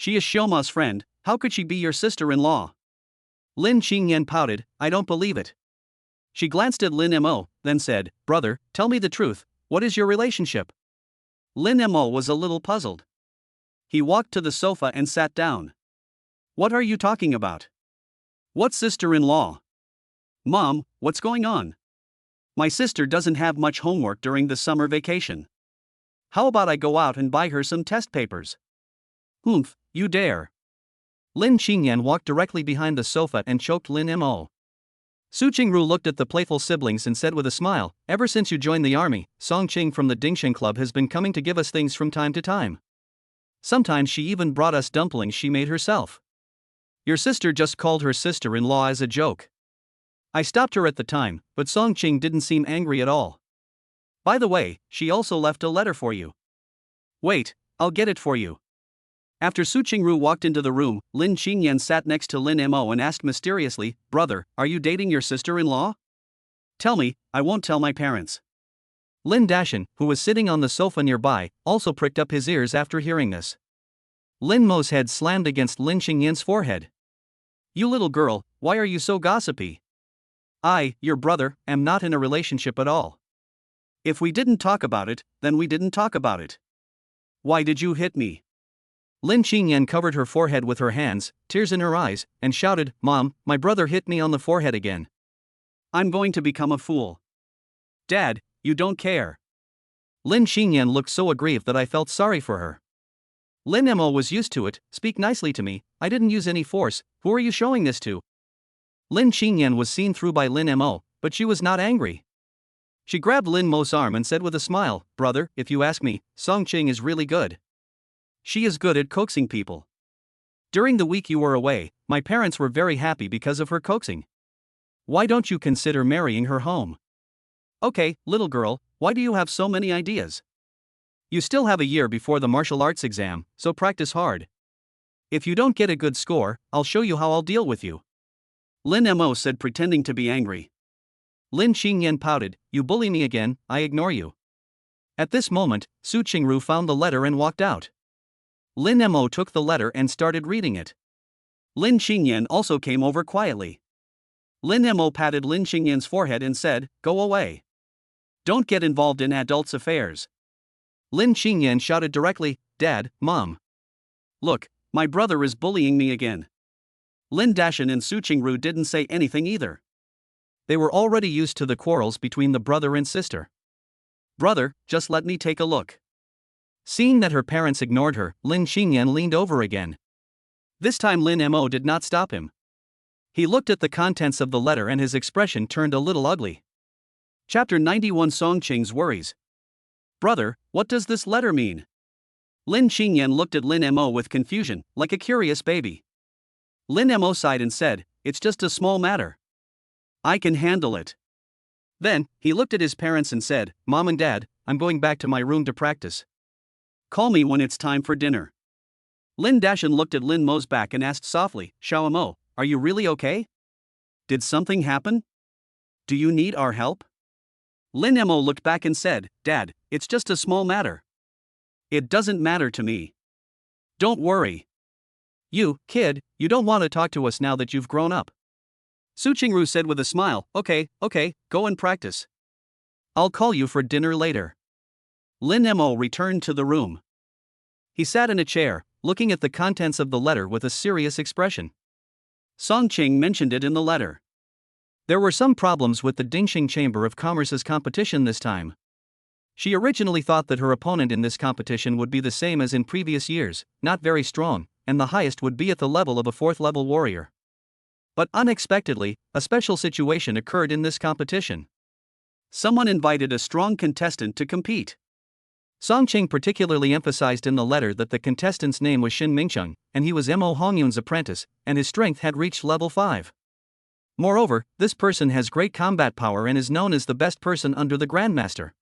She is Xiaoma's friend, how could she be your sister-in-law? Lin Qingyan pouted, I don't believe it. She glanced at Lin Mo, then said, Brother, tell me the truth, what is your relationship? Lin Mo was a little puzzled. He walked to the sofa and sat down. What are you talking about? What sister-in-law? Mom, what's going on? My sister doesn't have much homework during the summer vacation. How about I go out and buy her some test papers? Humph, you dare. Lin Qingyan walked directly behind the sofa and choked Lin Mo. Su Qingru looked at the playful siblings and said with a smile, Ever since you joined the army, Song Qing from the Dingsheng Club has been coming to give us things from time to time. Sometimes she even brought us dumplings she made herself. Your sister just called her sister-in-law as a joke. I stopped her at the time, but Song Qing didn't seem angry at all. By the way, she also left a letter for you. Wait, I'll get it for you. After Su Qingru walked into the room, Lin Qingyan sat next to Lin Mo and asked mysteriously, Brother, are you dating your sister-in-law? Tell me, I won't tell my parents. Lin Dashan, who was sitting on the sofa nearby, also pricked up his ears after hearing this. Lin Mo's head slammed against Lin Qingyan's forehead. You little girl, why are you so gossipy? I, your brother, am not in a relationship at all. If we didn't talk about it, then we didn't talk about it. Why did you hit me? Lin Qingyan covered her forehead with her hands, tears in her eyes, and shouted, Mom, my brother hit me on the forehead again. I'm going to become a fool. Dad, you don't care. Lin Qingyan looked so aggrieved that I felt sorry for her. Lin Mo was used to it, speak nicely to me, I didn't use any force, who are you showing this to? Lin Qingyan was seen through by Lin Mo, but she was not angry. She grabbed Lin Mo's arm and said with a smile, Brother, if you ask me, Song Qing is really good. She is good at coaxing people. During the week you were away, my parents were very happy because of her coaxing. Why don't you consider marrying her home? Okay, little girl, why do you have so many ideas? You still have a year before the martial arts exam, so practice hard. If you don't get a good score, I'll show you how I'll deal with you. Lin Mo said, pretending to be angry. Lin Qingyan pouted, you bully me again, I ignore you. At this moment, Su Qingru found the letter and walked out. Lin Mo took the letter and started reading it. Lin Qingyan also came over quietly. Lin Mo patted Lin Qingyan's forehead and said, go away. Don't get involved in adults' affairs. Lin Qingyan shouted directly, Dad, Mom. Look, my brother is bullying me again. Lin Dashan and Su Qingru didn't say anything either. They were already used to the quarrels between the brother and sister. Brother, just let me take a look. Seeing that her parents ignored her, Lin Qingyan leaned over again. This time Lin Mo did not stop him. He looked at the contents of the letter and his expression turned a little ugly. Chapter 91 Song Qing's Worries. Brother, what does this letter mean? Lin Qingyan looked at Lin Mo with confusion, like a curious baby. Lin Mo sighed and said, it's just a small matter. I can handle it. Then, he looked at his parents and said, Mom and Dad, I'm going back to my room to practice. Call me when it's time for dinner. Lin Dashan looked at Lin Mo's back and asked softly, Xiao Mo, are you really okay? Did something happen? Do you need our help? Lin Mo looked back and said, Dad, it's just a small matter. It doesn't matter to me. Don't worry. You, kid, you don't want to talk to us now that you've grown up. Su Qingru said with a smile, okay, go and practice. I'll call you for dinner later. Lin Mo returned to the room. He sat in a chair, looking at the contents of the letter with a serious expression. Song Qing mentioned it in the letter. There were some problems with the Dingxing Chamber of Commerce's competition this time. She originally thought that her opponent in this competition would be the same as in previous years, not very strong, and the highest would be at the level of a 4th-level warrior. But unexpectedly, a special situation occurred in this competition. Someone invited a strong contestant to compete. Song Qing particularly emphasized in the letter that the contestant's name was Xin Mingcheng, and he was Mo Hongyun's apprentice, and his strength had reached level 5. Moreover, this person has great combat power and is known as the best person under the Grandmaster.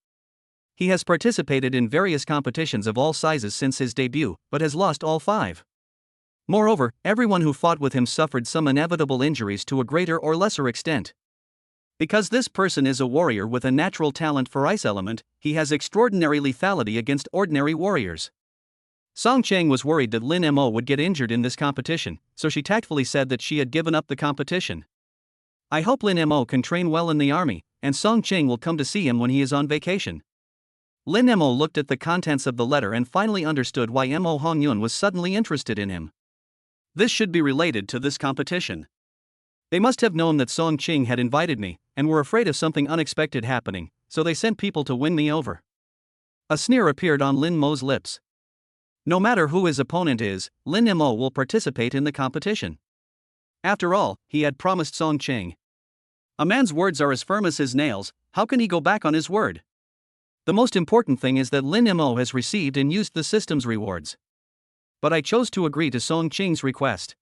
He has participated in various competitions of all sizes since his debut, but has lost all 5. Moreover, everyone who fought with him suffered some inevitable injuries to a greater or lesser extent. Because this person is a warrior with a natural talent for ice element, he has extraordinary lethality against ordinary warriors. Song Qing was worried that Lin Mo would get injured in this competition, so she tactfully said that she had given up the competition. I hope Lin Mo can train well in the army, and Song Qing will come to see him when he is on vacation. Lin Mo looked at the contents of the letter and finally understood why Mo Hongyun was suddenly interested in him. This should be related to this competition. They must have known that Song Qing had invited me, and were afraid of something unexpected happening, so they sent people to win me over. A sneer appeared on Lin Mo's lips. No matter who his opponent is, Lin Mo will participate in the competition. After all, he had promised Song Qing. A man's words are as firm as his nails, how can he go back on his word? The most important thing is that Lin Mo has received and used the system's rewards. But I chose to agree to Song Qing's request.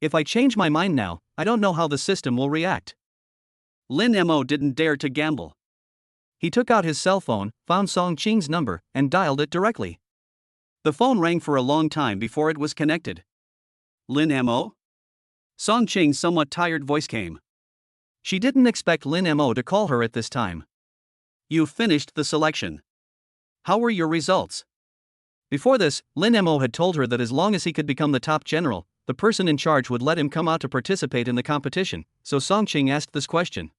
If I change my mind now, I don't know how the system will react. Lin Mo didn't dare to gamble. He took out his cell phone, found Song Qing's number, and dialed it directly. The phone rang for a long time before it was connected. Lin Mo? Song Qing's somewhat tired voice came. She didn't expect Lin Mo to call her at this time. You finished the selection. How were your results? Before this, Lin Mo had told her that as long as he could become the top general, the person in charge would let him come out to participate in the competition, so Song Qing asked this question.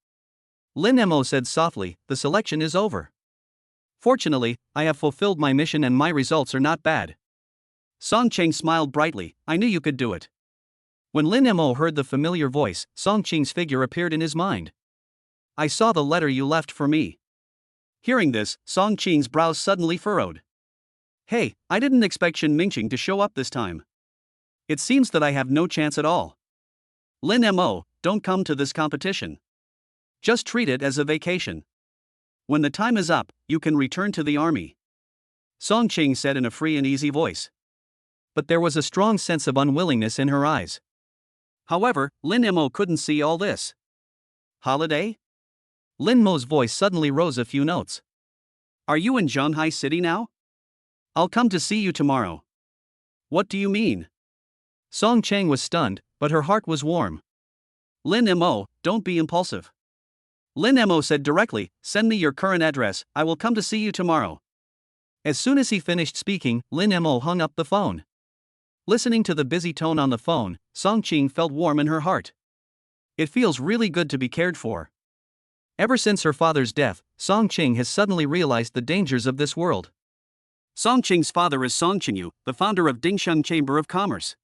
Lin Mo said softly, the selection is over. Fortunately, I have fulfilled my mission and my results are not bad. Song Qing smiled brightly, I knew you could do it. When Lin Mo heard the familiar voice, Song Qing's figure appeared in his mind. I saw the letter you left for me. Hearing this, Song Qing's brows suddenly furrowed. Hey, I didn't expect Xin Mingqing to show up this time. It seems that I have no chance at all. Lin Mo, don't come to this competition. Just treat it as a vacation. When the time is up, you can return to the army. Song Qing said in a free and easy voice. But there was a strong sense of unwillingness in her eyes. However, Lin Mo couldn't see all this. Holiday? Lin Mo's voice suddenly rose a few notes. Are you in Zhanghai City now? I'll come to see you tomorrow. What do you mean? Song Chang was stunned, but her heart was warm. Lin Mo, don't be impulsive. Lin Mo said directly, send me your current address, I will come to see you tomorrow. As soon as he finished speaking, Lin Mo hung up the phone. Listening to the busy tone on the phone, Song Ching felt warm in her heart. It feels really good to be cared for. Ever since her father's death, Song Ching has suddenly realized the dangers of this world. Song Ching's father is Song Qingyu, the founder of Dingsheng Chamber of Commerce.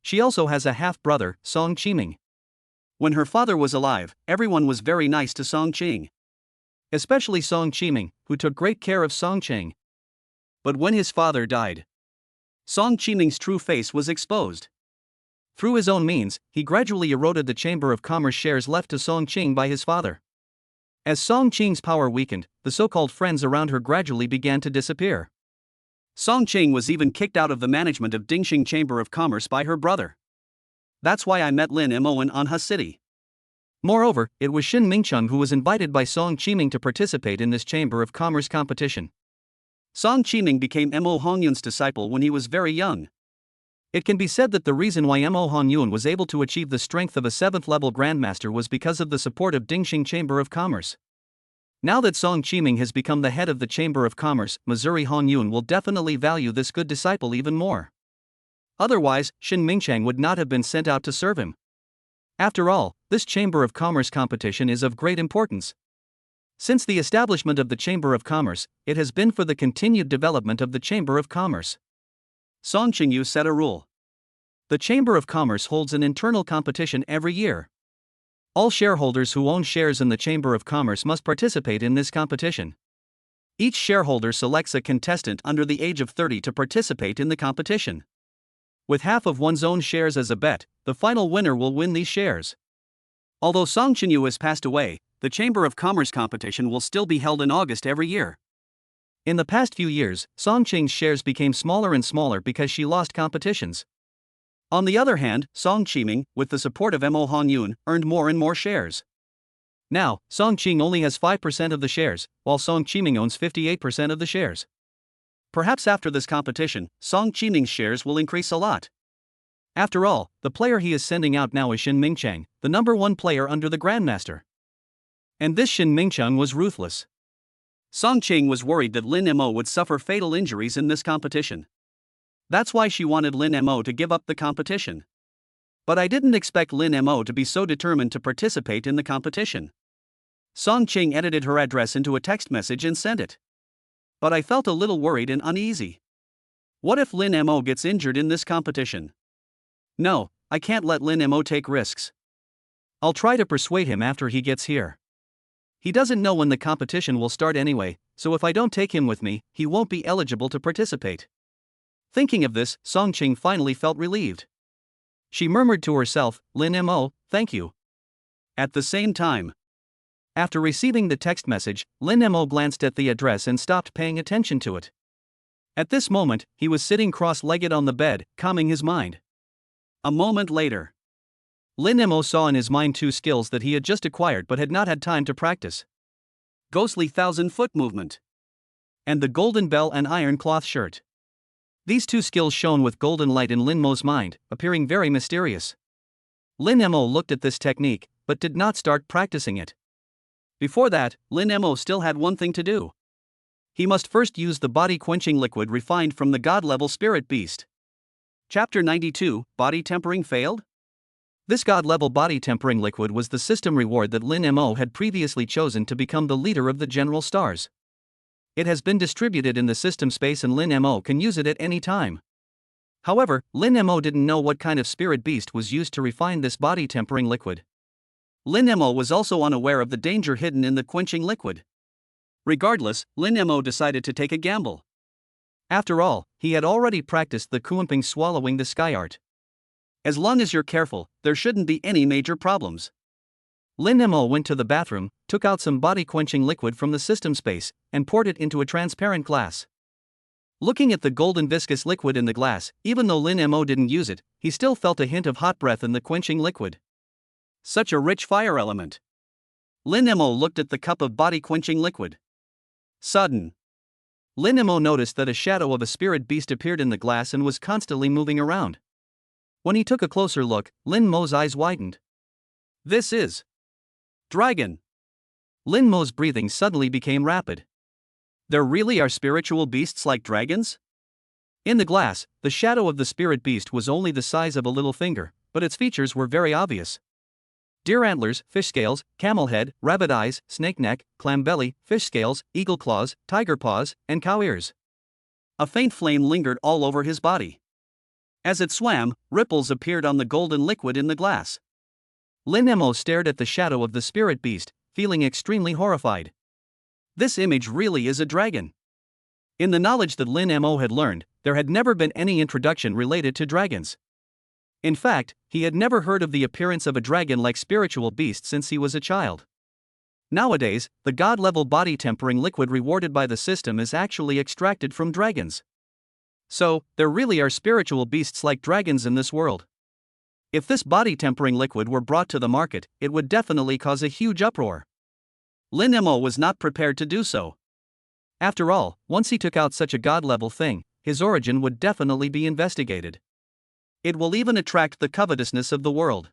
She also has a half-brother, Song Qiming. When her father was alive, everyone was very nice to Song Ching. Especially Song Qiming, who took great care of Song Chang. But when his father died, Song Qiming's true face was exposed. Through his own means, he gradually eroded the Chamber of Commerce shares left to Song Ching by his father. As Song Ching's power weakened, the so-called friends around her gradually began to disappear. Song Ching was even kicked out of the management of Dingsheng Chamber of Commerce by her brother. That's why I met Lin Mo in Anha City. Moreover, it was Shin Mingcheng who was invited by Song Qiming to participate in this Chamber of Commerce competition. Song Qiming became Mo Hongyun's disciple when he was very young. It can be said that the reason why Mo Hongyun was able to achieve the strength of a 7th-level Grandmaster was because of the support of Dingsheng Chamber of Commerce. Now that Song Qiming has become the head of the Chamber of Commerce, Missouri Hongyun will definitely value this good disciple even more. Otherwise, Shin Mingcheng would not have been sent out to serve him. After all, this Chamber of Commerce competition is of great importance. Since the establishment of the Chamber of Commerce, it has been for the continued development of the Chamber of Commerce. Song Qingyu set a rule. The Chamber of Commerce holds an internal competition every year. All shareholders who own shares in the Chamber of Commerce must participate in this competition. Each shareholder selects a contestant under the age of 30 to participate in the competition. With half of one's own shares as a bet, the final winner will win these shares. Although Song Qingyu has passed away, the Chamber of Commerce competition will still be held in August every year. In the past few years, Song Ching's shares became smaller and smaller because she lost competitions. On the other hand, Song Qiming, with the support of Mo Hongyun, earned more and more shares. Now, Song Ching only has 5% of the shares, while Song Qiming owns 58% of the shares. Perhaps after this competition, Song Qiming's shares will increase a lot. After all, the player he is sending out now is Shin Mingcheng, the number 1 player under the Grandmaster. And this Shin Mingcheng was ruthless. Song Ching was worried that Lin Mo would suffer fatal injuries in this competition. That's why she wanted Lin Mo to give up the competition. But I didn't expect Lin Mo to be so determined to participate in the competition. Song Ching edited her address into a text message and sent it. But I felt a little worried and uneasy. What if Lin Mo gets injured in this competition? No, I can't let Lin Mo take risks. I'll try to persuade him after he gets here. He doesn't know when the competition will start anyway, so if I don't take him with me, he won't be eligible to participate. Thinking of this, Song Ching finally felt relieved. She murmured to herself, Lin Mo, thank you. At the same time, after receiving the text message, Lin Mo glanced at the address and stopped paying attention to it. At this moment, he was sitting cross-legged on the bed, calming his mind. A moment later, Lin Mo saw in his mind 2 skills that he had just acquired but had not had time to practice. Ghostly 1,000-foot movement and the golden bell and iron cloth shirt. These 2 skills shone with golden light in Lin Mo's mind, appearing very mysterious. Lin Mo looked at this technique, but did not start practicing it. Before that, Lin Mo still had one thing to do. He must first use the body-quenching liquid refined from the God-level spirit beast. Chapter 92, Body Tempering Failed? This God-level body-tempering liquid was the system reward that Lin Mo had previously chosen to become the leader of the General Stars. It has been distributed in the system space and Lin Mo can use it at any time. However, Lin Mo didn't know what kind of spirit beast was used to refine this body-tempering liquid. Lin Mo was also unaware of the danger hidden in the quenching liquid. Regardless, Lin Mo decided to take a gamble. After all, he had already practiced the Kuimping swallowing the sky art. As long as you're careful, there shouldn't be any major problems. Lin Mo went to the bathroom, took out some body-quenching liquid from the system space, and poured it into a transparent glass. Looking at the golden viscous liquid in the glass, even though Lin Mo didn't use it, he still felt a hint of hot breath in the quenching liquid. Such a rich fire element. Lin Mo looked at the cup of body-quenching liquid. Sudden. Lin Mo noticed that a shadow of a spirit beast appeared in the glass and was constantly moving around. When he took a closer look, Lin Mo's eyes widened. This is dragon. Lin Mo's breathing suddenly became rapid. There really are spiritual beasts like dragons? In the glass, the shadow of the spirit beast was only the size of a little finger, but its features were very obvious. Deer antlers, fish scales, camel head, rabbit eyes, snake neck, clam belly, fish scales, eagle claws, tiger paws, and cow ears. A faint flame lingered all over his body. As it swam, ripples appeared on the golden liquid in the glass. Lin Mo stared at the shadow of the spirit beast, feeling extremely horrified. This image really is a dragon. In the knowledge that Lin Mo had learned, there had never been any introduction related to dragons. In fact, he had never heard of the appearance of a dragon-like spiritual beast since he was a child. Nowadays, the god-level body-tempering liquid rewarded by the system is actually extracted from dragons. So, there really are spiritual beasts like dragons in this world. If this body-tempering liquid were brought to the market, it would definitely cause a huge uproar. Lin Mo was not prepared to do so. After all, once he took out such a god-level thing, his origin would definitely be investigated. It will even attract the covetousness of the world.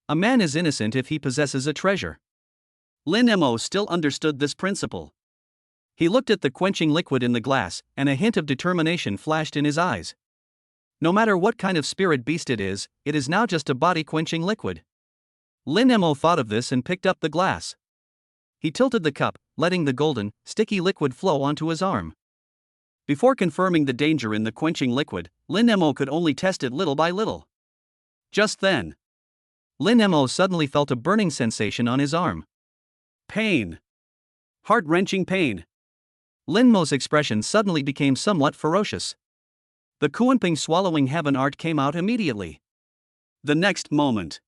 A man is innocent if he possesses a treasure. Lin Mo still understood this principle. He looked at the quenching liquid in the glass, and a hint of determination flashed in his eyes. No matter what kind of spirit beast it is now just a body-quenching liquid. Lin Mo thought of this and picked up the glass. He tilted the cup, letting the golden, sticky liquid flow onto his arm. Before confirming the danger in the quenching liquid, Lin Mo could only test it little by little. Just then, Lin Mo suddenly felt a burning sensation on his arm. Pain. Heart-wrenching pain. Lin Mo's expression suddenly became somewhat ferocious. The Kuanping swallowing heaven art came out immediately. The next moment,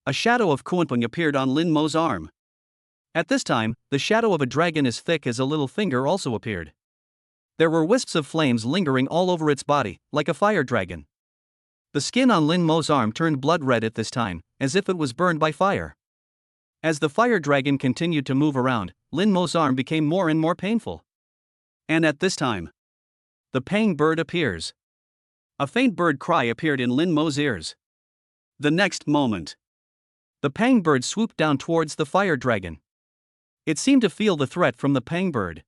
a shadow of Kuanping appeared on Lin Mo's arm. At this time, the shadow of a dragon as thick as a little finger also appeared. There were wisps of flames lingering all over its body, like a fire dragon. The skin on Lin Mo's arm turned blood red at this time, as if it was burned by fire. As the fire dragon continued to move around, Lin Mo's arm became more and more painful. And at this time, the Pang bird appears. A faint bird cry appeared in Lin Mo's ears. The next moment, the Pang bird swooped down towards the fire dragon. It seemed to feel the threat from the Pang bird.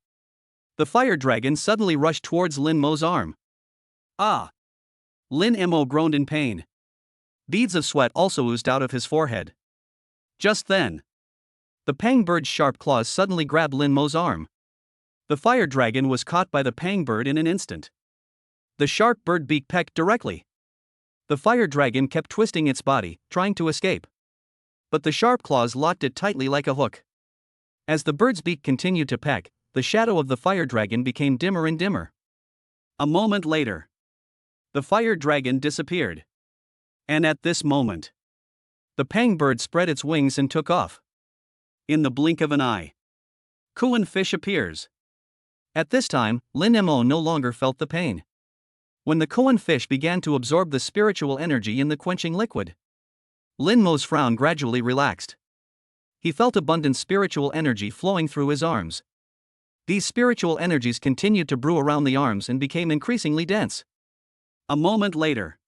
The fire dragon suddenly rushed towards Lin Mo's arm. Ah! Lin Mo groaned in pain. Beads of sweat also oozed out of his forehead. Just then, the Pang bird's sharp claws suddenly grabbed Lin Mo's arm. The fire dragon was caught by the Pang bird in an instant. The sharp bird beak pecked directly. The fire dragon kept twisting its body, trying to escape. But the sharp claws locked it tightly like a hook. As the bird's beak continued to peck, the shadow of the fire dragon became dimmer and dimmer. A moment later, the fire dragon disappeared. And at this moment, the Pang bird spread its wings and took off. In the blink of an eye, Kuan fish appears. At this time, Lin Mo no longer felt the pain. When the Kuan fish began to absorb the spiritual energy in the quenching liquid, Lin Mo's frown gradually relaxed. He felt abundant spiritual energy flowing through his arms. These spiritual energies continued to brew around the arms and became increasingly dense. A moment later,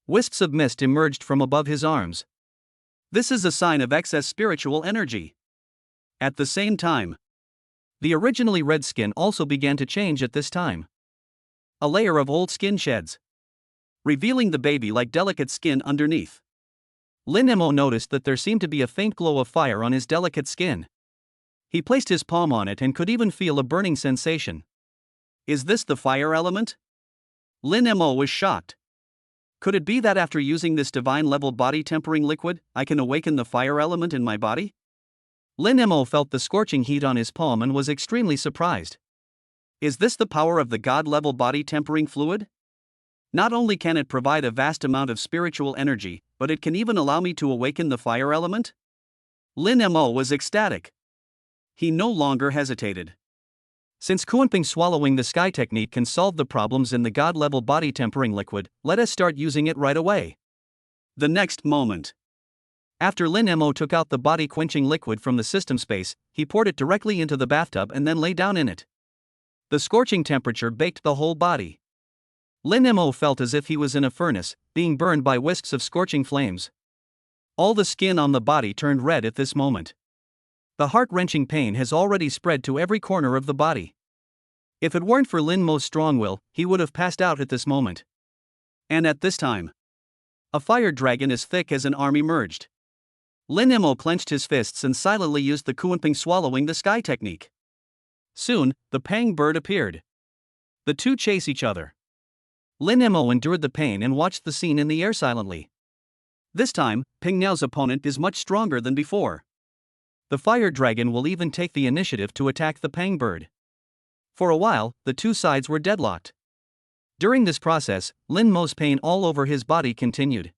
wisps of mist emerged from above his arms. This is a sign of excess spiritual energy. At the same time, the originally red skin also began to change at this time. A layer of old skin sheds, revealing the baby-like delicate skin underneath. Lin Mo noticed that there seemed to be a faint glow of fire on his delicate skin. He placed his palm on it and could even feel a burning sensation. Is this the fire element? Lin Mo was shocked. Could it be that after using this divine-level body-tempering liquid, I can awaken the fire element in my body? Lin Mo felt the scorching heat on his palm and was extremely surprised. Is this the power of the god-level body-tempering fluid? Not only can it provide a vast amount of spiritual energy, but it can even allow me to awaken the fire element? Lin Mo was ecstatic. He no longer hesitated. Since Kuanping swallowing the sky technique can solve the problems in the god-level body-tempering liquid, let us start using it right away. The next moment, After Lin Mo took out the body-quenching liquid from the system space, he poured it directly into the bathtub and then lay down in it. The scorching temperature baked the whole body. Lin Mo felt as if he was in a furnace, being burned by wisps of scorching flames. All the skin on the body turned red at this moment. The heart-wrenching pain has already spread to every corner of the body. If it weren't for Lin Mo's strong will, he would have passed out at this moment. And at this time, a fire dragon as thick as an arm emerged. Lin Mo clenched his fists and silently used the Kuanping swallowing the sky technique. Soon, the Pang bird appeared. The two chase each other. Lin Mo endured the pain and watched the scene in the air silently. This time, Ping Niao's opponent is much stronger than before. The fire dragon will even take the initiative to attack the Pang bird. For a while, the two sides were deadlocked. During this process, Lin Mo's pain all over his body continued.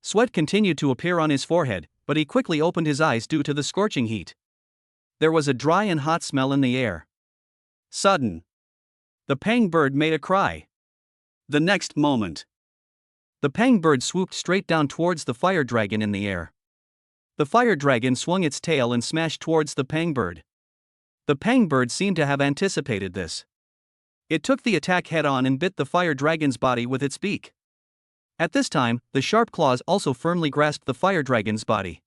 Sweat continued to appear on his forehead, but he quickly opened his eyes due to the scorching heat. There was a dry and hot smell in the air. Sudden. The Pang bird made a cry. The next moment, the Pang bird swooped straight down towards the fire dragon in the air. The fire dragon swung its tail and smashed towards the Pang bird. The Pang bird seemed to have anticipated this. It took the attack head-on and bit the fire dragon's body with its beak. At this time, the sharp claws also firmly grasped the fire dragon's body.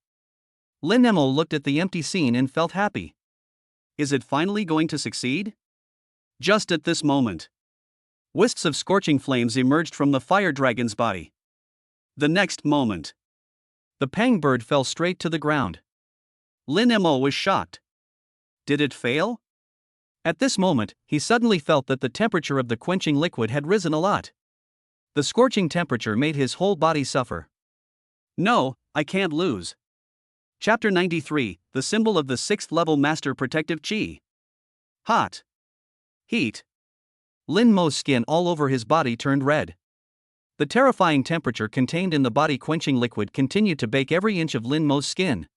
Lin Mo looked at the empty scene and felt happy. Is it finally going to succeed? Just at this moment, wisps of scorching flames emerged from the fire dragon's body. The next moment, the Pang bird fell straight to the ground. Lin Mo was shocked. Did it fail? At this moment, he suddenly felt that the temperature of the quenching liquid had risen a lot. The scorching temperature made his whole body suffer. No, I can't lose. Chapter 93, the symbol of the 6th level Master Protective Chi. Hot. Heat. Lin Mo's skin all over his body turned red. The terrifying temperature contained in the body-quenching liquid continued to bake every inch of Lin Mo's skin.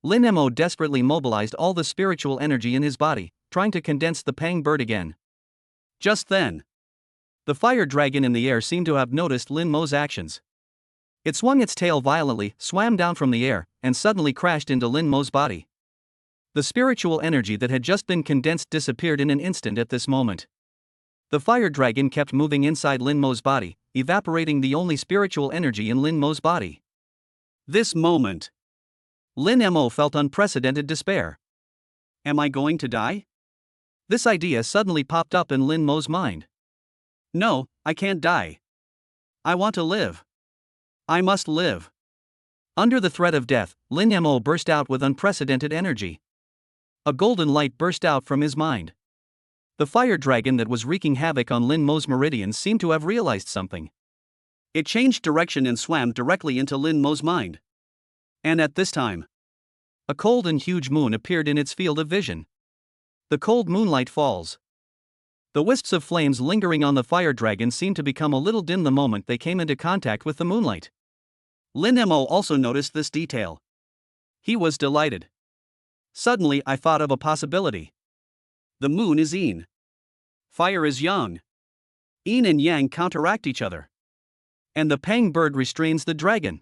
Lin Mo desperately mobilized all the spiritual energy in his body, trying to condense the Pang bird again. Just then, the fire dragon in the air seemed to have noticed Lin Mo's actions. It swung its tail violently, swam down from the air, and suddenly crashed into Lin Mo's body. The spiritual energy that had just been condensed disappeared in an instant at this moment. The fire dragon kept moving inside Lin Mo's body, evaporating the only spiritual energy in Lin Mo's body. This moment, Lin Mo felt unprecedented despair. Am I going to die? This idea suddenly popped up in Lin Mo's mind. No, I can't die. I want to live. I must live. Under the threat of death, Lin Mo burst out with unprecedented energy. A golden light burst out from his mind. The fire dragon that was wreaking havoc on Lin Mo's meridians seemed to have realized something. It changed direction and swam directly into Lin Mo's mind. And at this time, a cold and huge moon appeared in its field of vision. The cold moonlight falls. The wisps of flames lingering on the fire dragon seemed to become a little dim the moment they came into contact with the moonlight. Lin Mo also noticed this detail. He was delighted. Suddenly I thought of a possibility. The moon is yin. Fire is yang. Yin and yang counteract each other. And the Pang bird restrains the dragon.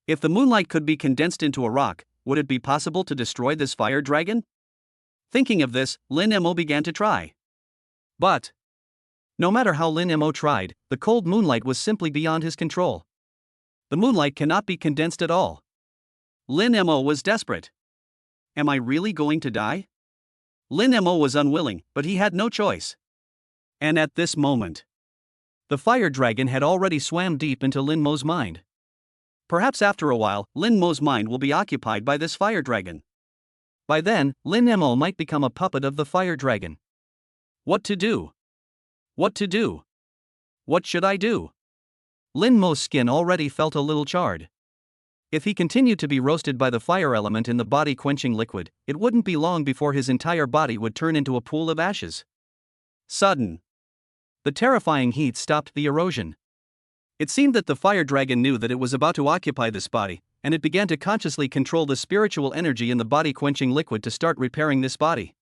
If the moonlight could be condensed into a rock, would it be possible to destroy this fire dragon? Thinking of this, Lin Mo began to try. But no matter how Lin Mo tried, the cold moonlight was simply beyond his control. The moonlight cannot be condensed at all. Lin Mo was desperate. Am I really going to die? Lin Mo was unwilling, but he had no choice. And at this moment, the fire dragon had already swam deep into Lin Mo's mind. Perhaps after a while, Lin Mo's mind will be occupied by this fire dragon. By then, Lin Mo might become a puppet of the fire dragon. What to do? What to do? What should I do? Lin Mo's skin already felt a little charred. If he continued to be roasted by the fire element in the body-quenching liquid, it wouldn't be long before his entire body would turn into a pool of ashes. Sudden. The terrifying heat stopped the erosion. It seemed that the fire dragon knew that it was about to occupy this body, and it began to consciously control the spiritual energy in the body-quenching liquid to start repairing this body.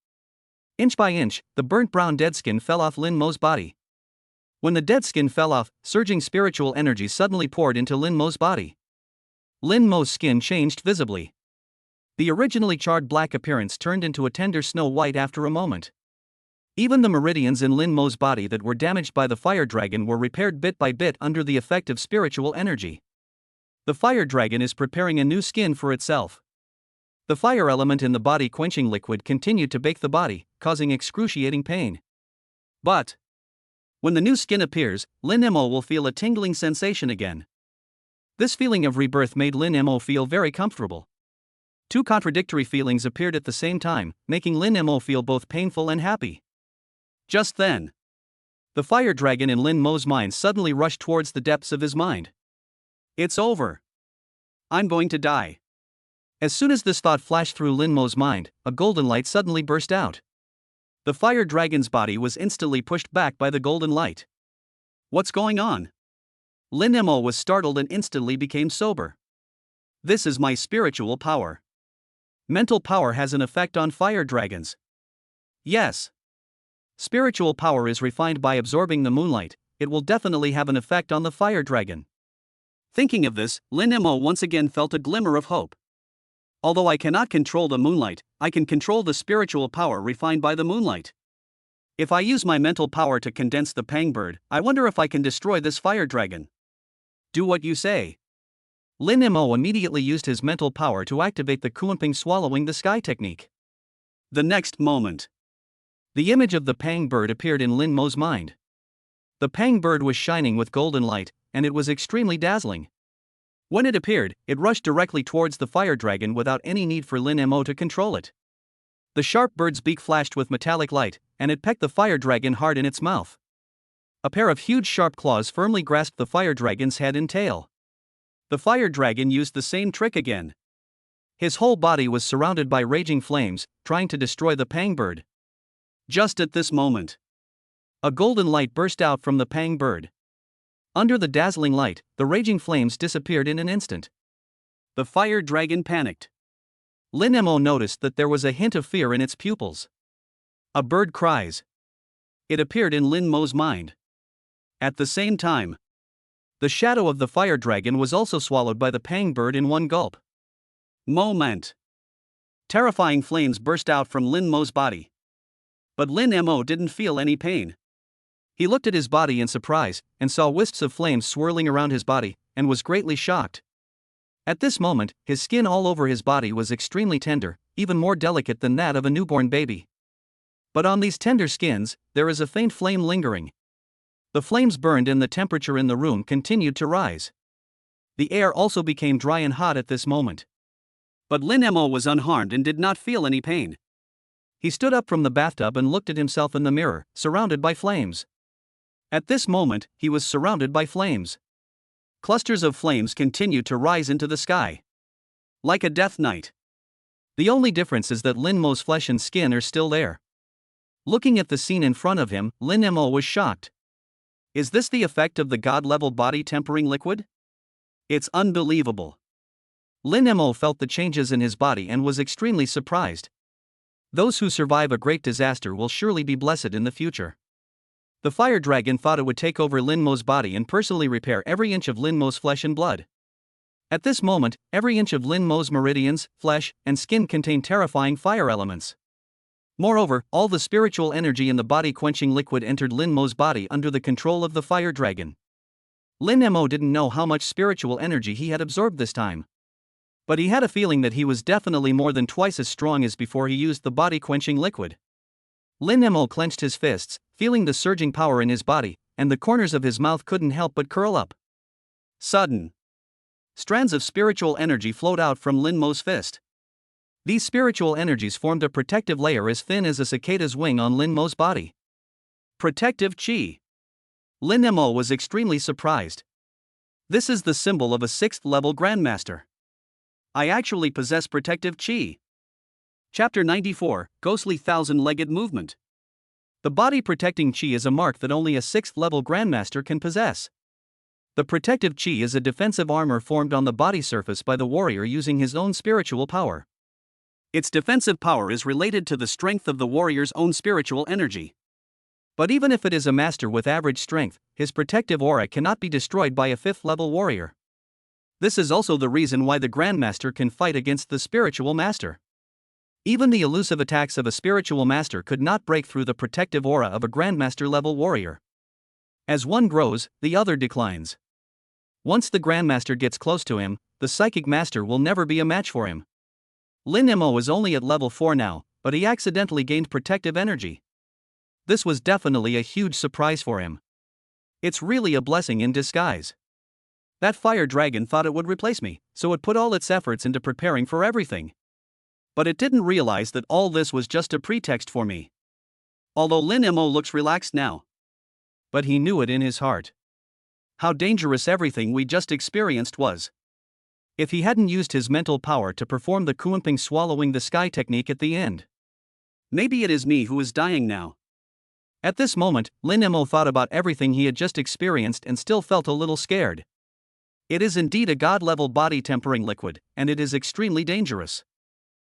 Inch by inch, the burnt brown dead skin fell off Lin Mo's body. When the dead skin fell off, surging spiritual energy suddenly poured into Lin Mo's body. Lin Mo's skin changed visibly. The originally charred black appearance turned into a tender snow white after a moment. Even the meridians in Lin Mo's body that were damaged by the fire dragon were repaired bit by bit under the effect of spiritual energy. The fire dragon is preparing a new skin for itself. The fire element in the body quenching liquid continued to bake the body, causing excruciating pain. But when the new skin appears, Lin Mo will feel a tingling sensation again. This feeling of rebirth made Lin Mo feel very comfortable. Two contradictory feelings appeared at the same time, making Lin Mo feel both painful and happy. Just then, the fire dragon in Lin Mo's mind suddenly rushed towards the depths of his mind. It's over. I'm going to die. As soon as this thought flashed through Lin Mo's mind, a golden light suddenly burst out. The fire dragon's body was instantly pushed back by the golden light. What's going on? Lin Mo was startled and instantly became sober. This is my spiritual power. Mental power has an effect on fire dragons. Yes. Spiritual power is refined by absorbing the moonlight, it will definitely have an effect on the fire dragon. Thinking of this, Lin Mo once again felt a glimmer of hope. Although I cannot control the moonlight, I can control the spiritual power refined by the moonlight. If I use my mental power to condense the Pang bird, I wonder if I can destroy this fire dragon. Do what you say. Lin Mo immediately used his mental power to activate the Kuanping swallowing the sky technique. The next moment, the image of the Pang bird appeared in Lin Mo's mind. The Pang bird was shining with golden light, and it was extremely dazzling. When it appeared, it rushed directly towards the fire dragon without any need for Lin Mo to control it. The sharp bird's beak flashed with metallic light, and it pecked the fire dragon hard in its mouth. A pair of huge sharp claws firmly grasped the fire dragon's head and tail. The fire dragon used the same trick again. His whole body was surrounded by raging flames, trying to destroy the Pang bird. Just at this moment, a golden light burst out from the Pang bird. Under the dazzling light, the raging flames disappeared in an instant. The fire dragon panicked. Lin Mo noticed that there was a hint of fear in its pupils. A bird cries. It appeared in Lin Mo's mind. At the same time, the shadow of the fire dragon was also swallowed by the Pang bird in one gulp. Moment. Terrifying flames burst out from Lin Mo's body. But Lin Mo didn't feel any pain. He looked at his body in surprise, and saw wisps of flames swirling around his body, and was greatly shocked. At this moment, his skin all over his body was extremely tender, even more delicate than that of a newborn baby. But on these tender skins, there is a faint flame lingering. The flames burned and the temperature in the room continued to rise. The air also became dry and hot at this moment. But Lin Mo was unharmed and did not feel any pain. He stood up from the bathtub and looked at himself in the mirror, surrounded by flames. At this moment, he was surrounded by flames. Clusters of flames continued to rise into the sky. Like a death knight. The only difference is that Lin Mo's flesh and skin are still there. Looking at the scene in front of him, Lin Mo was shocked. Is this the effect of the god-level body tempering liquid? It's unbelievable. Lin Mo felt the changes in his body and was extremely surprised. Those who survive a great disaster will surely be blessed in the future. The fire dragon thought it would take over Lin Mo's body and personally repair every inch of Lin Mo's flesh and blood. At this moment, every inch of Lin Mo's meridians, flesh, and skin contained terrifying fire elements. Moreover, all the spiritual energy in the body-quenching liquid entered Lin Mo's body under the control of the fire dragon. Lin Mo didn't know how much spiritual energy he had absorbed this time. But he had a feeling that he was definitely more than twice as strong as before he used the body-quenching liquid. Lin Mo clenched his fists, feeling the surging power in his body, and the corners of his mouth couldn't help but curl up. Sudden. Strands of spiritual energy flowed out from Lin Mo's fist. These spiritual energies formed a protective layer as thin as a cicada's wing on Lin Mo's body. Protective Qi. Lin Mo was extremely surprised. This is the symbol of a 6th-level Grandmaster. I actually possess protective Qi. Chapter 94, Ghostly Thousand-Legged Movement. The body-protecting Qi is a mark that only a 6th-level Grandmaster can possess. The protective Qi is a defensive armor formed on the body surface by the warrior using his own spiritual power. Its defensive power is related to the strength of the warrior's own spiritual energy. But even if it is a master with average strength, his protective aura cannot be destroyed by a 5th-level warrior. This is also the reason why the Grandmaster can fight against the spiritual master. Even the elusive attacks of a spiritual master could not break through the protective aura of a Grandmaster level warrior. As one grows, the other declines. Once the Grandmaster gets close to him, the Psychic Master will never be a match for him. Lin Mo is only at level 4 now, but he accidentally gained protective energy. This was definitely a huge surprise for him. It's really a blessing in disguise. That fire dragon thought it would replace me, so it put all its efforts into preparing for everything. But it didn't realize that all this was just a pretext for me. Although Lin Mo looks relaxed now. But he knew it in his heart. How dangerous everything we just experienced was. If he hadn't used his mental power to perform the Kuimping swallowing the sky technique at the end. Maybe it is me who is dying now. At this moment, Lin Mo thought about everything he had just experienced and still felt a little scared. It is indeed a god-level body-tempering liquid, and it is extremely dangerous.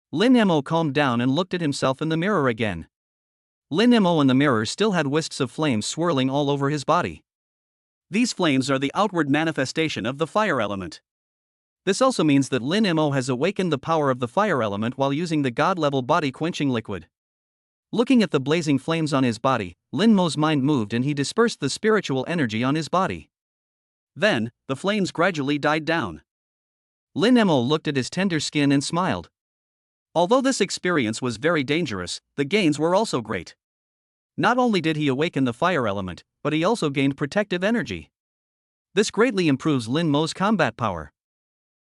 Lin Mo calmed down and looked at himself in the mirror again. Lin Mo in the mirror still had wisps of flames swirling all over his body. These flames are the outward manifestation of the fire element. This also means that Lin Mo has awakened the power of the fire element while using the god-level body-quenching liquid. Looking at the blazing flames on his body, Lin Mo's mind moved and he dispersed the spiritual energy on his body. Then, the flames gradually died down. Lin Mo looked at his tender skin and smiled. Although this experience was very dangerous, the gains were also great. Not only did he awaken the fire element, but he also gained protective energy. This greatly improves Lin Mo's combat power.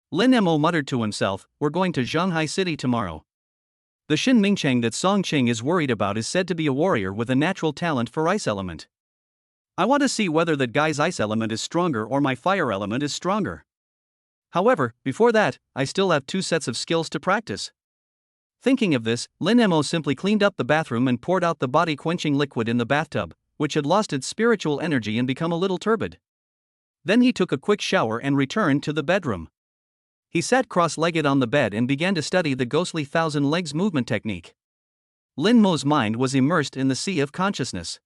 Lin Mo muttered to himself, "We're going to Shanghai City tomorrow." The Xin Mingcheng that Song Qing is worried about is said to be a warrior with a natural talent for ice element. I want to see whether that guy's ice element is stronger or my fire element is stronger. However, before that, I still have 2 sets of skills to practice. Thinking of this, Lin Mo simply cleaned up the bathroom and poured out the body-quenching liquid in the bathtub, which had lost its spiritual energy and become a little turbid. Then he took a quick shower and returned to the bedroom. He sat cross-legged on the bed and began to study the ghostly thousand legs movement technique. Lin Mo's mind was immersed in the sea of consciousness.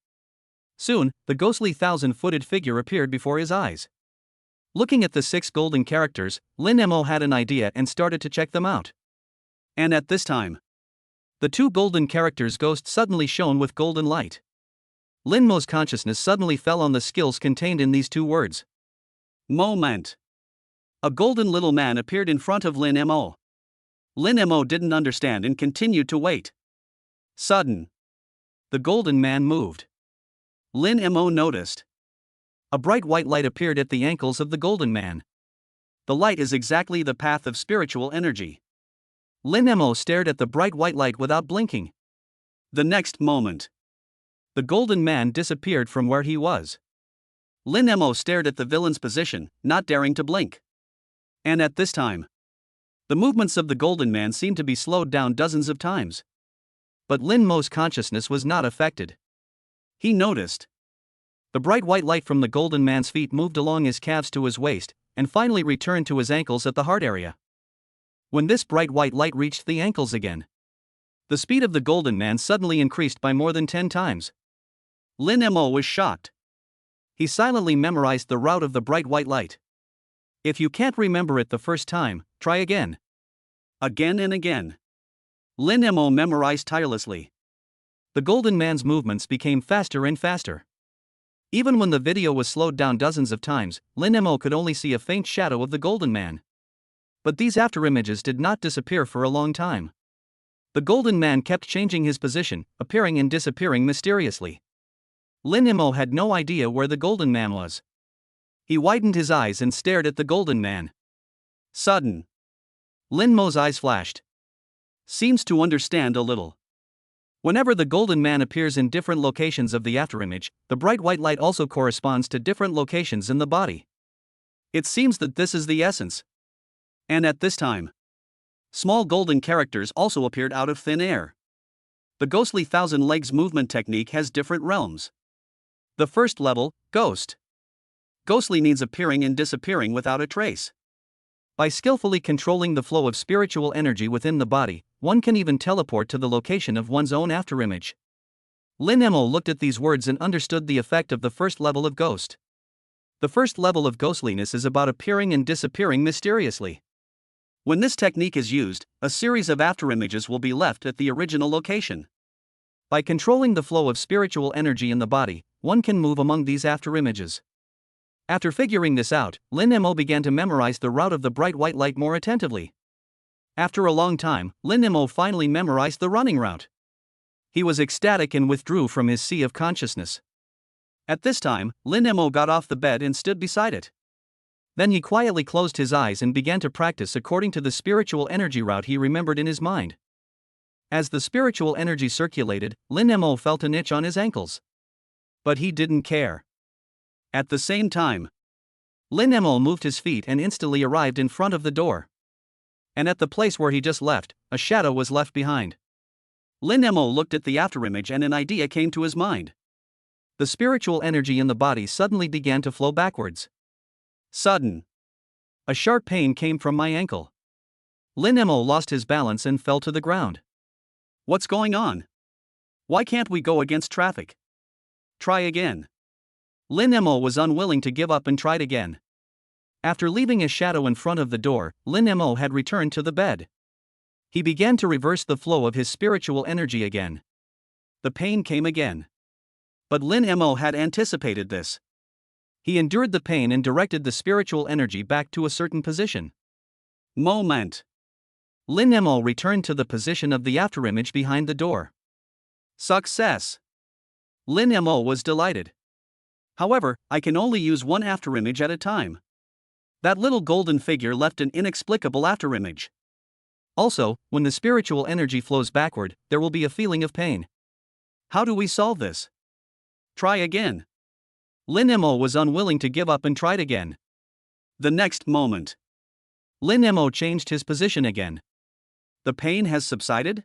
Soon, the ghostly thousand-footed figure appeared before his eyes. Looking at the 6 golden characters, Lin Mo had an idea and started to check them out. And at this time, the 2 golden characters' ghosts suddenly shone with golden light. Lin Mo's consciousness suddenly fell on the skills contained in these 2 words. Moment. A golden little man appeared in front of Lin Mo. Lin Mo didn't understand and continued to wait. Sudden. The golden man moved. Lin Mo noticed. A bright white light appeared at the ankles of the golden man. The light is exactly the path of spiritual energy. Lin Mo stared at the bright white light without blinking. The next moment, the golden man disappeared from where he was. Lin Mo stared at the villain's position, not daring to blink. And at this time, the movements of the golden man seemed to be slowed down dozens of times. But Lin Mo's consciousness was not affected. He noticed. The bright white light from the golden man's feet moved along his calves to his waist, and finally returned to his ankles at the heart area. When this bright white light reached the ankles again, the speed of the golden man suddenly increased by more than 10 times. Lin Mo was shocked. He silently memorized the route of the bright white light. If you can't remember it the first time, try again. Again and again. Lin Mo memorized tirelessly. The golden man's movements became faster and faster. Even when the video was slowed down dozens of times, Lin Mo could only see a faint shadow of the golden man. But these afterimages did not disappear for a long time. The golden man kept changing his position, appearing and disappearing mysteriously. Lin Mo had no idea where the golden man was. He widened his eyes and stared at the golden man. Sudden. Lin Mo's eyes flashed. Seems to understand a little. Whenever the golden man appears in different locations of the afterimage, the bright white light also corresponds to different locations in the body. It seems that this is the essence. And at this time, small golden characters also appeared out of thin air. The ghostly thousand legs movement technique has different realms. The first level, Ghost. Ghostly means appearing and disappearing without a trace. By skillfully controlling the flow of spiritual energy within the body, one can even teleport to the location of one's own afterimage. Lin Mo looked at these words and understood the effect of the first level of Ghost. The first level of ghostliness is about appearing and disappearing mysteriously. When this technique is used, a series of afterimages will be left at the original location. By controlling the flow of spiritual energy in the body, one can move among these afterimages. After figuring this out, Lin Mo began to memorize the route of the bright white light more attentively. After a long time, Lin Mo finally memorized the running route. He was ecstatic and withdrew from his sea of consciousness. At this time, Lin Mo got off the bed and stood beside it. Then he quietly closed his eyes and began to practice according to the spiritual energy route he remembered in his mind. As the spiritual energy circulated, Lin Mo felt an itch on his ankles. But he didn't care. At the same time, Lin Mo moved his feet and instantly arrived in front of the door. And at the place where he just left, a shadow was left behind. Lin Mo looked at the afterimage and an idea came to his mind. The spiritual energy in the body suddenly began to flow backwards. Sudden. A sharp pain came from my ankle. Lin Mo lost his balance and fell to the ground. What's going on? Why can't we go against traffic? Try again. Lin Mo was unwilling to give up and tried again. After leaving a shadow in front of the door, Lin Mo had returned to the bed. He began to reverse the flow of his spiritual energy again. The pain came again. But Lin Mo had anticipated this. He endured the pain and directed the spiritual energy back to a certain position. Moment. Lin Mo returned to the position of the afterimage behind the door. Success. Lin Mo was delighted. However, I can only use one afterimage at a time. That little golden figure left an inexplicable afterimage. Also, when the spiritual energy flows backward, there will be a feeling of pain. How do we solve this? Try again. Lin Mo was unwilling to give up and tried again. The next moment, Lin Mo changed his position again. The pain has subsided?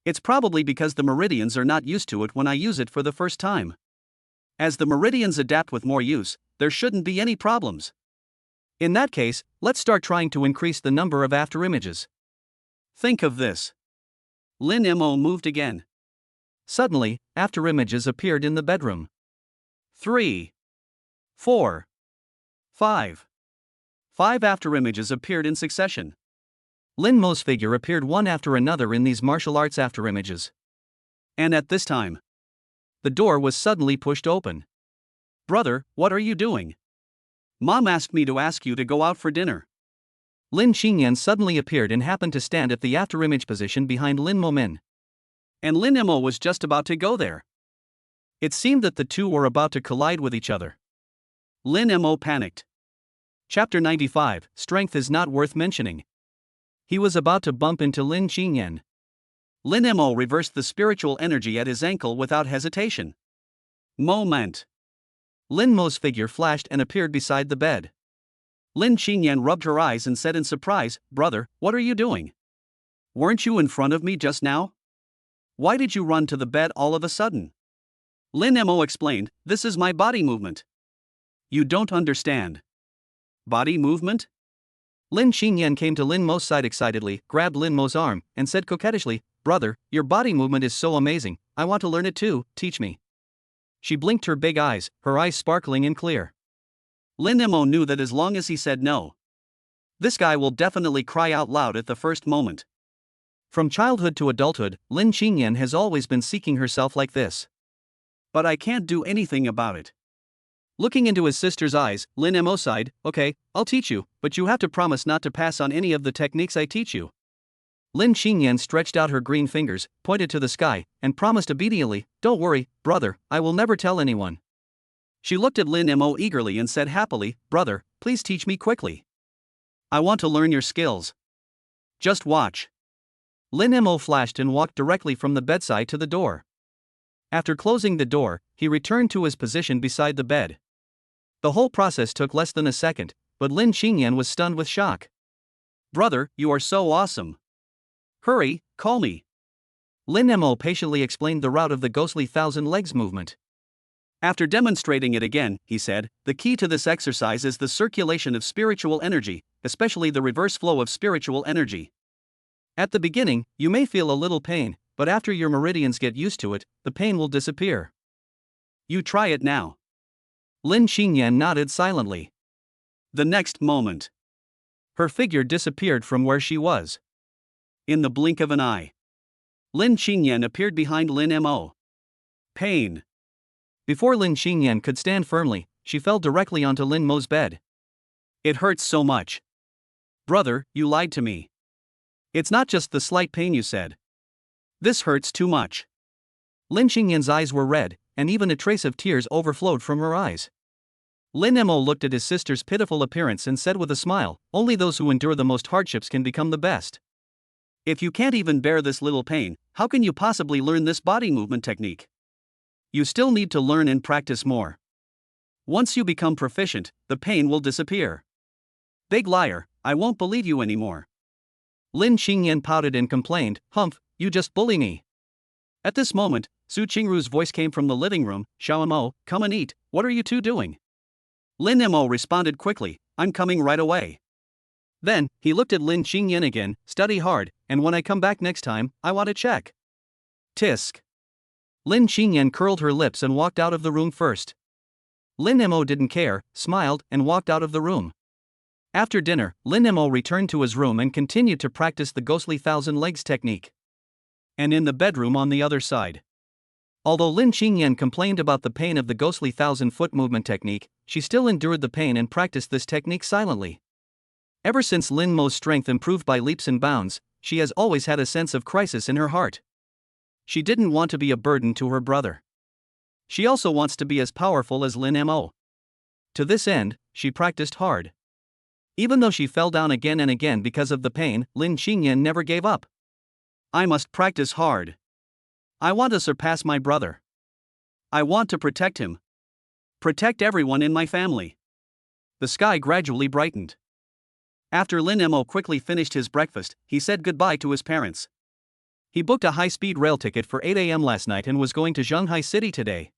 It's probably because the meridians are not used to it when I use it for the first time. As the meridians adapt with more use, there shouldn't be any problems. In that case, let's start trying to increase the number of afterimages. Think of this. Lin Mo moved again. Suddenly, afterimages appeared in the bedroom. 3, 4, 5. 5 afterimages appeared in succession. Lin Mo's figure appeared one after another in these martial arts afterimages. And at this time, the door was suddenly pushed open. Brother, what are you doing? Mom asked me to ask you to go out for dinner. Lin Qingyan suddenly appeared and happened to stand at the afterimage position behind Lin Mo Min. And Lin Mo was just about to go there. It seemed that the two were about to collide with each other. Lin Mo panicked. Chapter 95, Strength is not worth mentioning. He was about to bump into Lin Qingyan. Lin Mo reversed the spiritual energy at his ankle without hesitation. Moment. Lin Mo's figure flashed and appeared beside the bed. Lin Qingyan rubbed her eyes and said in surprise, Brother, what are you doing? Weren't you in front of me just now? Why did you run to the bed all of a sudden? Lin Mo explained, this is my body movement. You don't understand. Body movement? Lin Qingyan came to Lin Mo's side excitedly, grabbed Lin Mo's arm, and said coquettishly, Brother, your body movement is so amazing, I want to learn it too, teach me. She blinked her big eyes, her eyes sparkling and clear. Lin Mo knew that as long as he said no, this guy will definitely cry out loud at the first moment. From childhood to adulthood, Lin Qingyan has always been seeking herself like this. But I can't do anything about it. Looking into his sister's eyes, Lin Mo sighed, Okay, I'll teach you, but you have to promise not to pass on any of the techniques I teach you. Lin Qingyan stretched out her green fingers, pointed to the sky, and promised obediently, Don't worry, brother, I will never tell anyone. She looked at Lin Mo eagerly and said happily, Brother, please teach me quickly. I want to learn your skills. Just watch. Lin Mo flashed and walked directly from the bedside to the door. After closing the door, he returned to his position beside the bed. The whole process took less than a second, but Lin Qingyan was stunned with shock. Brother, you are so awesome. Hurry, call me. Lin Mo patiently explained the route of the ghostly thousand legs movement. After demonstrating it again, he said, the key to this exercise is the circulation of spiritual energy, especially the reverse flow of spiritual energy. At the beginning, you may feel a little pain, but after your meridians get used to it, the pain will disappear. You try it now. Lin Xingyan nodded silently. The next moment, Her figure disappeared from where she was. in the blink of an eye, Lin Qingyan appeared behind Lin Mo. Pain. Before Lin Xingyan could stand firmly, she fell directly onto Lin Mo's bed. It hurts so much. Brother, you lied to me. It's not just the slight pain you said. This hurts too much. Lin Xingyan's eyes were red, and even a trace of tears overflowed from her eyes. Lin Mo looked at his sister's pitiful appearance and said with a smile, "Only those who endure the most hardships can become the best." If you can't even bear this little pain, how can you possibly learn this body movement technique? You still need to learn and practice more. Once you become proficient, the pain will disappear. Big liar, I won't believe you anymore. Lin Xingyan pouted and complained, "Humph, you just bully me." At this moment, Su Qingru's voice came from the living room, "Xiao Mo, come and eat, what are you two doing?" Lin Mo responded quickly, "I'm coming right away." Then, he looked at Lin Xingyan again, "Study hard, and when I come back next time, I want to check." Tisk. Lin Xingyan curled her lips and walked out of the room first. Lin Mo didn't care, smiled, and walked out of the room. After dinner, Lin Mo returned to his room and continued to practice the ghostly thousand legs technique. And in the bedroom on the other side, although Lin Xingyan complained about the pain of the ghostly thousand-foot movement technique, she still endured the pain and practiced this technique silently. Ever since Lin Mo's strength improved by leaps and bounds, she has always had a sense of crisis in her heart. She didn't want to be a burden to her brother. She also wants to be as powerful as Lin Mo. To this end, she practiced hard. Even though she fell down again and again because of the pain, Lin Xingyan never gave up. I must practice hard. I want to surpass my brother. I want to protect him. Protect everyone in my family. The sky gradually brightened. After Lin Mo quickly finished his breakfast, he said goodbye to his parents. He booked a high-speed rail ticket for 8 a.m. last night and was going to Shanghai City today.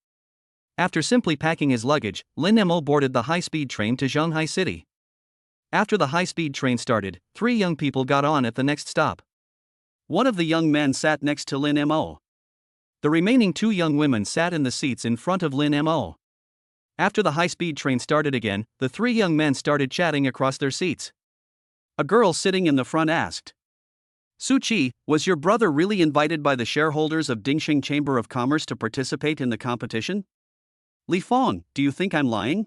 After simply packing his luggage, Lin Mo boarded the high-speed train to Shanghai City. After the high-speed train started, 3 young people got on at the next stop. One of the young men sat next to Lin Mo. The remaining 2 young women sat in the seats in front of Lin Mo. After the high-speed train started again, the 3 young men started chatting across their seats. A girl sitting in the front asked, "Su Qi, was your brother really invited by the shareholders of Dingxing Chamber of Commerce to participate in the competition?" "Li Fong, do you think I'm lying?"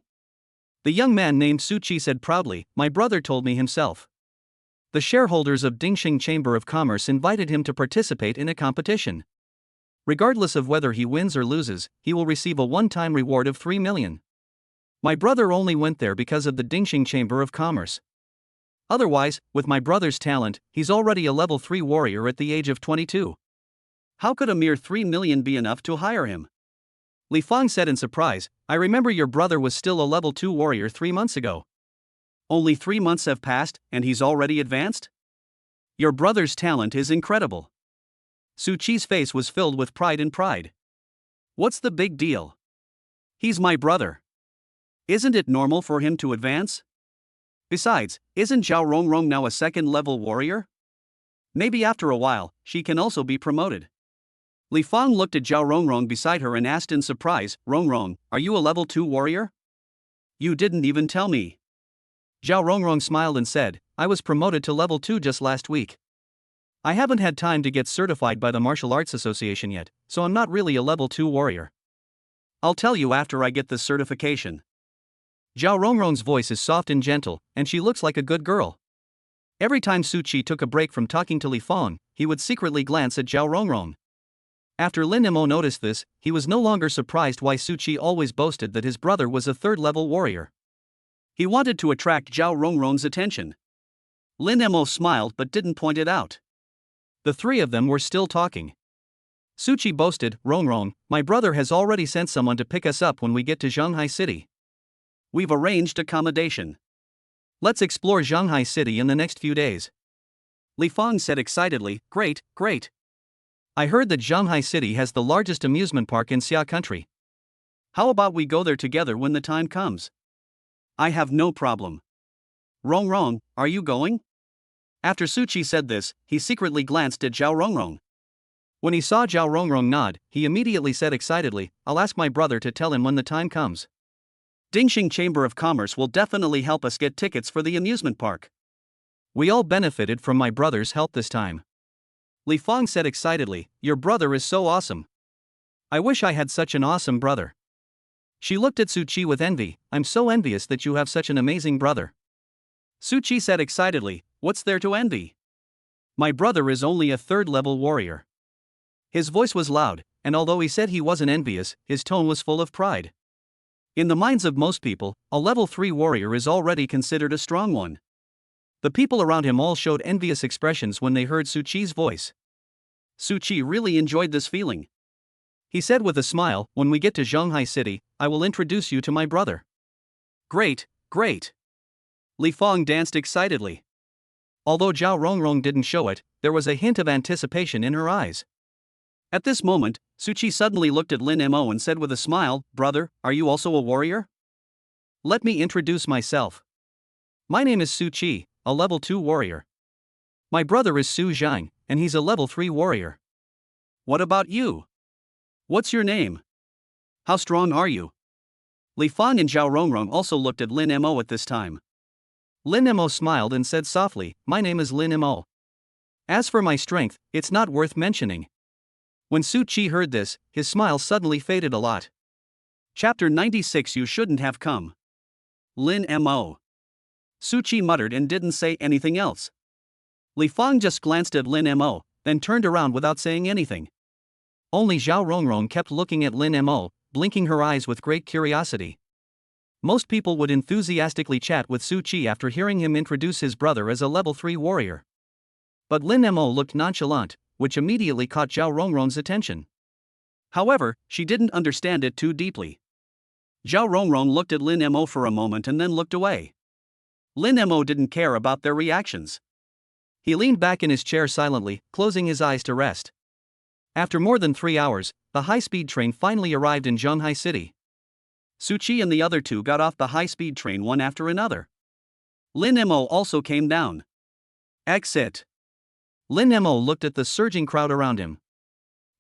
The young man named Su Qi said proudly, "My brother told me himself. The shareholders of Dingxing Chamber of Commerce invited him to participate in a competition. Regardless of whether he wins or loses, he will receive a one-time reward of 3 million. My brother only went there because of the Dingxing Chamber of Commerce. Otherwise, with my brother's talent, he's already a level 3 warrior at the age of 22. How could a mere 3 million be enough to hire him?" Li Fang said in surprise, "I remember your brother was still a level 2 warrior 3 months ago. Only 3 months have passed, and he's already advanced? Your brother's talent is incredible." Su Qi's face was filled with pride and pride. "What's the big deal? He's my brother. Isn't it normal for him to advance? Besides, isn't Zhao Rongrong now a second-level warrior? Maybe after a while, she can also be promoted." Li Fang looked at Zhao Rongrong beside her and asked in surprise, "Rongrong, are you a level 2 warrior? You didn't even tell me." Zhao Rongrong smiled and said, "I was promoted to level 2 just last week. I haven't had time to get certified by the Martial Arts Association yet, so I'm not really a level 2 warrior. I'll tell you after I get the certification." Zhao Rongrong's voice is soft and gentle, and she looks like a good girl. Every time Su Qi took a break from talking to Li Fang, he would secretly glance at Zhao Rongrong. After Lin Mo noticed this, he was no longer surprised why Su Qi always boasted that his brother was a third-level warrior. He wanted to attract Zhao Rongrong's attention. Lin Mo smiled but didn't point it out. The 3 of them were still talking. Su Qi boasted, "Rongrong, my brother has already sent someone to pick us up when we get to Shanghai City. We've arranged accommodation. Let's explore Shanghai City in the next few days." Li Fang said excitedly, "Great, great. I heard that Shanghai City has the largest amusement park in Xia country. How about we go there together when the time comes?" "I have no problem. Rongrong, are you going?" After Su Qi said this, he secretly glanced at Zhao Rongrong. When he saw Zhao Rongrong nod, he immediately said excitedly, "I'll ask my brother to tell him when the time comes." Dingxing Chamber of Commerce will definitely help us get tickets for the amusement park. We all benefited from my brother's help this time. Li Fang said excitedly, your brother is so awesome. I wish I had such an awesome brother. She looked at Su Chi with envy. I'm so envious that you have such an amazing brother. Su Chi said excitedly, what's there to envy? My brother is only a third-level warrior. His voice was loud, and although he said he wasn't envious, his tone was full of pride. In the minds of most people, a level 3 warrior is already considered a strong one. The people around him all showed envious expressions when they heard Su Chi's voice. Su Chi really enjoyed this feeling. He said with a smile, when we get to Shanghai City, I will introduce you to my brother. Great, great. Li Fang danced excitedly. Although Zhao Rongrong didn't show it, there was a hint of anticipation in her eyes. At this moment, Su Chi suddenly looked at Lin Mo and said with a smile, brother, are you also a warrior? Let me introduce myself. My name is Su Chi, a level 2 warrior. My brother is Su Zhang, and he's a level 3 warrior. What about you? What's your name? How strong are you? Li Fang and Zhao Rongrong also looked at Lin Mo at this time. Lin Mo smiled and said softly, my name is Lin Mo. As for my strength, it's not worth mentioning. When Su Chi heard this, his smile suddenly faded a lot. Chapter 96 You shouldn't have come. Lin Mo. Su Chi muttered and didn't say anything else. Li Fang just glanced at Lin Mo, then turned around without saying anything. Only Zhao Rongrong kept looking at Lin Mo, blinking her eyes with great curiosity. Most people would enthusiastically chat with Su Chi after hearing him introduce his brother as a level 3 warrior. But Lin Mo looked nonchalant, which immediately caught Zhao Rongrong's attention. However, she didn't understand it too deeply. Zhao Rongrong looked at Lin Mo for a moment and then looked away. Lin Mo didn't care about their reactions. He leaned back in his chair silently, closing his eyes to rest. After more than 3 hours, the high-speed train finally arrived in Shanghai City. Su Chi and the other two got off the high-speed train one after another. Lin Mo also came down. Exit. Lin Mo looked at the surging crowd around him.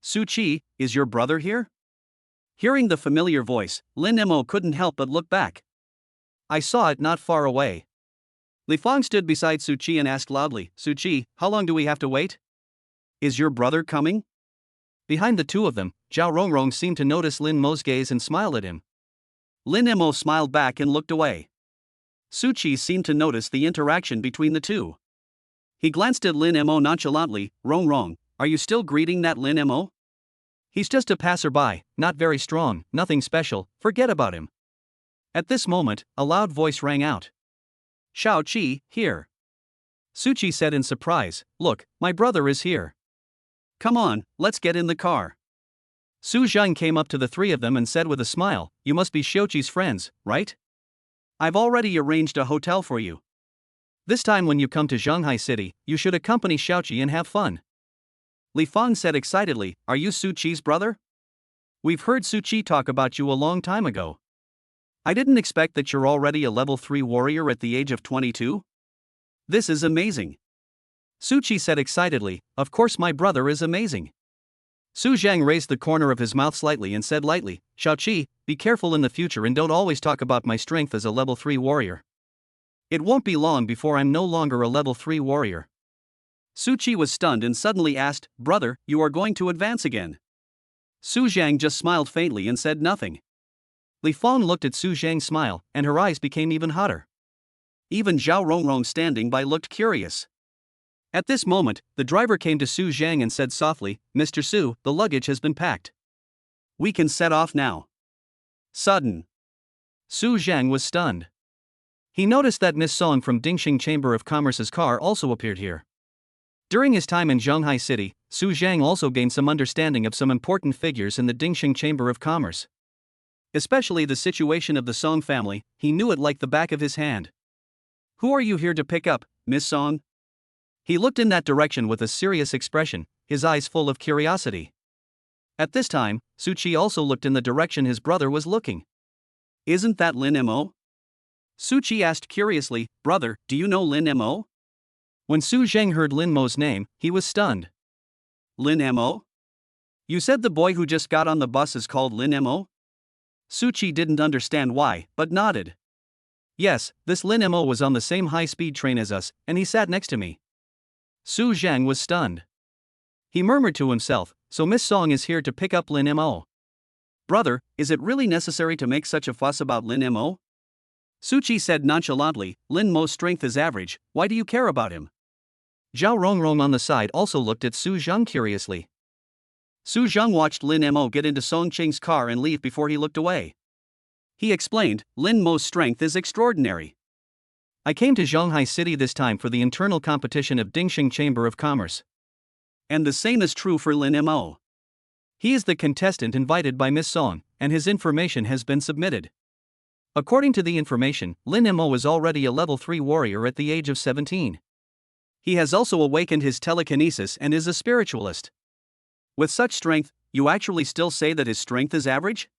Su Chi, is your brother here? Hearing the familiar voice, Lin Mo couldn't help but look back. I saw it not far away. Li Fang stood beside Su Chi and asked loudly, Su Chi, how long do we have to wait? Is your brother coming? Behind the two of them, Zhao Rongrong seemed to notice Lin Mo's gaze and smiled at him. Lin Mo smiled back and looked away. Su Chi seemed to notice the interaction between the two. He glanced at Lin Mo nonchalantly. Rongrong, are you still greeting that Lin Mo? He's just a passerby, not very strong, nothing special, forget about him. At this moment, a loud voice rang out. Shao Chi, here. Su Chi said in surprise, look, my brother is here. Come on, let's get in the car. Su Zhang came up to the three of them and said with a smile, you must be Xiaoqi's friends, right? I've already arranged a hotel for you. This time when you come to Shanghai City, you should accompany Xiaoqi and have fun. Li Fang said excitedly, are you Su Chi's brother? We've heard Su Chi talk about you a long time ago. I didn't expect that you're already a level 3 warrior at the age of 22. This is amazing. Su Chi said excitedly, of course my brother is amazing. Su Zhang raised the corner of his mouth slightly and said lightly, Xiaoqi, be careful in the future and don't always talk about my strength as a level 3 warrior. It won't be long before I'm no longer a level 3 warrior. Su Chi was stunned and suddenly asked, brother, you are going to advance again? Su Zhang just smiled faintly and said nothing. Li Fang looked at Su Zhang's smile, and her eyes became even hotter. Even Zhao Rongrong standing by looked curious. At this moment, the driver came to Su Zhang and said softly, Mr. Su, the luggage has been packed. We can set off now. Sudden. Su Zhang was stunned. He noticed that Miss Song from Dingxing Chamber of Commerce's car also appeared here. During his time in Shanghai City, Su Zhang also gained some understanding of some important figures in the Dingxing Chamber of Commerce. Especially the situation of the Song family, he knew it like the back of his hand. Who are you here to pick up, Miss Song? He looked in that direction with a serious expression, his eyes full of curiosity. At this time, Su Chi also looked in the direction his brother was looking. Isn't that Lin Mo? Su Chi asked curiously, brother, do you know Lin Mo? When Su Zhang heard Lin Mo's name, he was stunned. Lin Mo? You said the boy who just got on the bus is called Lin Mo? Suchi didn't understand why, but nodded. Yes, this Lin Mo was on the same high-speed train as us, and he sat next to me. Su Zhang was stunned. He murmured to himself, so Miss Song is here to pick up Lin Mo. Brother, is it really necessary to make such a fuss about Lin Mo? Suchi said nonchalantly, Lin Mo's strength is average, why do you care about him? Zhao Rongrong on the side also looked at Su Zhang curiously. Su Zhang watched Lin Mo get into Song Qing's car and leave before he looked away. He explained, Lin Mo's strength is extraordinary. I came to Zhonghai City this time for the internal competition of Dingxing Chamber of Commerce. And the same is true for Lin Mo. He is the contestant invited by Miss Song, and his information has been submitted. According to the information, Lin Mo is already a level 3 warrior at the age of 17. He has also awakened his telekinesis and is a spiritualist. With such strength, you actually still say that his strength is average?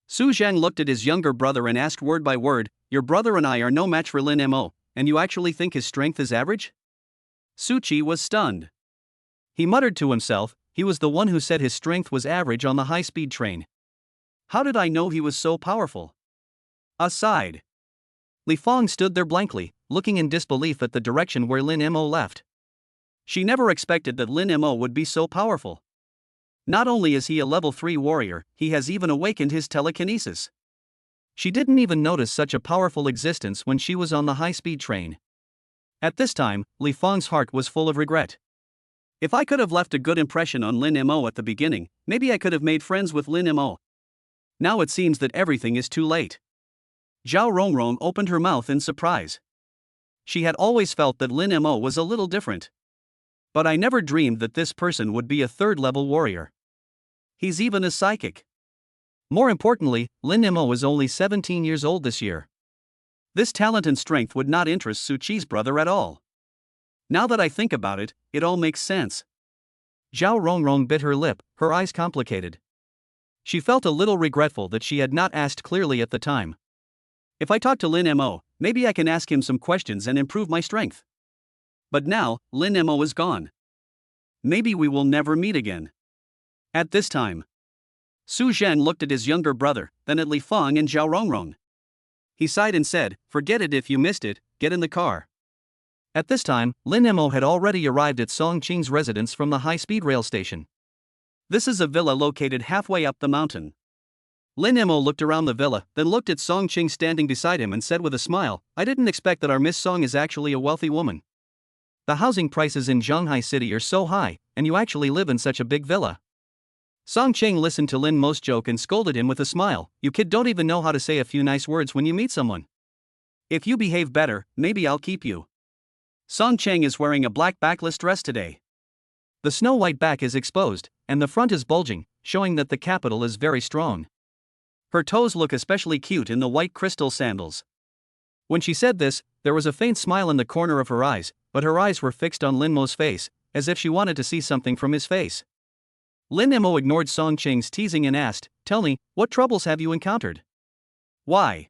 Su Zhang looked at his younger brother and asked word by word, your brother and I are no match for Lin Mo, and you actually think his strength is average? Suchi was stunned. He muttered to himself, he was the one who said his strength was average on the high-speed train. How did I know he was so powerful? Aside. Li Fong stood there blankly, looking in disbelief at the direction where Lin Mo left. She never expected that Lin Mo would be so powerful. Not only is he a level 3 warrior, he has even awakened his telekinesis. She didn't even notice such a powerful existence when she was on the high-speed train. At this time, Li Fong's heart was full of regret. If I could have left a good impression on Lin Mo at the beginning, maybe I could have made friends with Lin Mo. Now it seems that everything is too late. Zhao Rongrong opened her mouth in surprise. She had always felt that Lin Mo was a little different. But I never dreamed that this person would be a third-level warrior. He's even a psychic. More importantly, Lin Mo is only 17 years old this year. This talent and strength would not interest Suchi's brother at all. Now that I think about it, it all makes sense. Zhao Rongrong bit her lip, her eyes complicated. She felt a little regretful that she had not asked clearly at the time. If I talk to Lin Mo, maybe I can ask him some questions and improve my strength. But now, Lin Mo is gone. Maybe we will never meet again. At this time, Su Zhang looked at his younger brother, then at Li Fong and Zhao Rongrong. He sighed and said, forget it if you missed it, get in the car. At this time, Lin Mo had already arrived at Song Qing's residence from the high-speed rail station. This is a villa located halfway up the mountain. Lin Mo looked around the villa, then looked at Song Qing standing beside him and said with a smile, I didn't expect that our Miss Song is actually a wealthy woman. The housing prices in Zhonghai City are so high, and you actually live in such a big villa. Song Qing listened to Lin Mo's joke and scolded him with a smile, you kid don't even know how to say a few nice words when you meet someone. If you behave better, maybe I'll keep you. Song Qing is wearing a black backless dress today. The snow-white back is exposed, and the front is bulging, showing that the capital is very strong. Her toes look especially cute in the white crystal sandals. When she said this, there was a faint smile in the corner of her eyes, but her eyes were fixed on Lin Mo's face, as if she wanted to see something from his face. Lin Mo ignored Song Qing's teasing and asked, tell me, what troubles have you encountered? Why?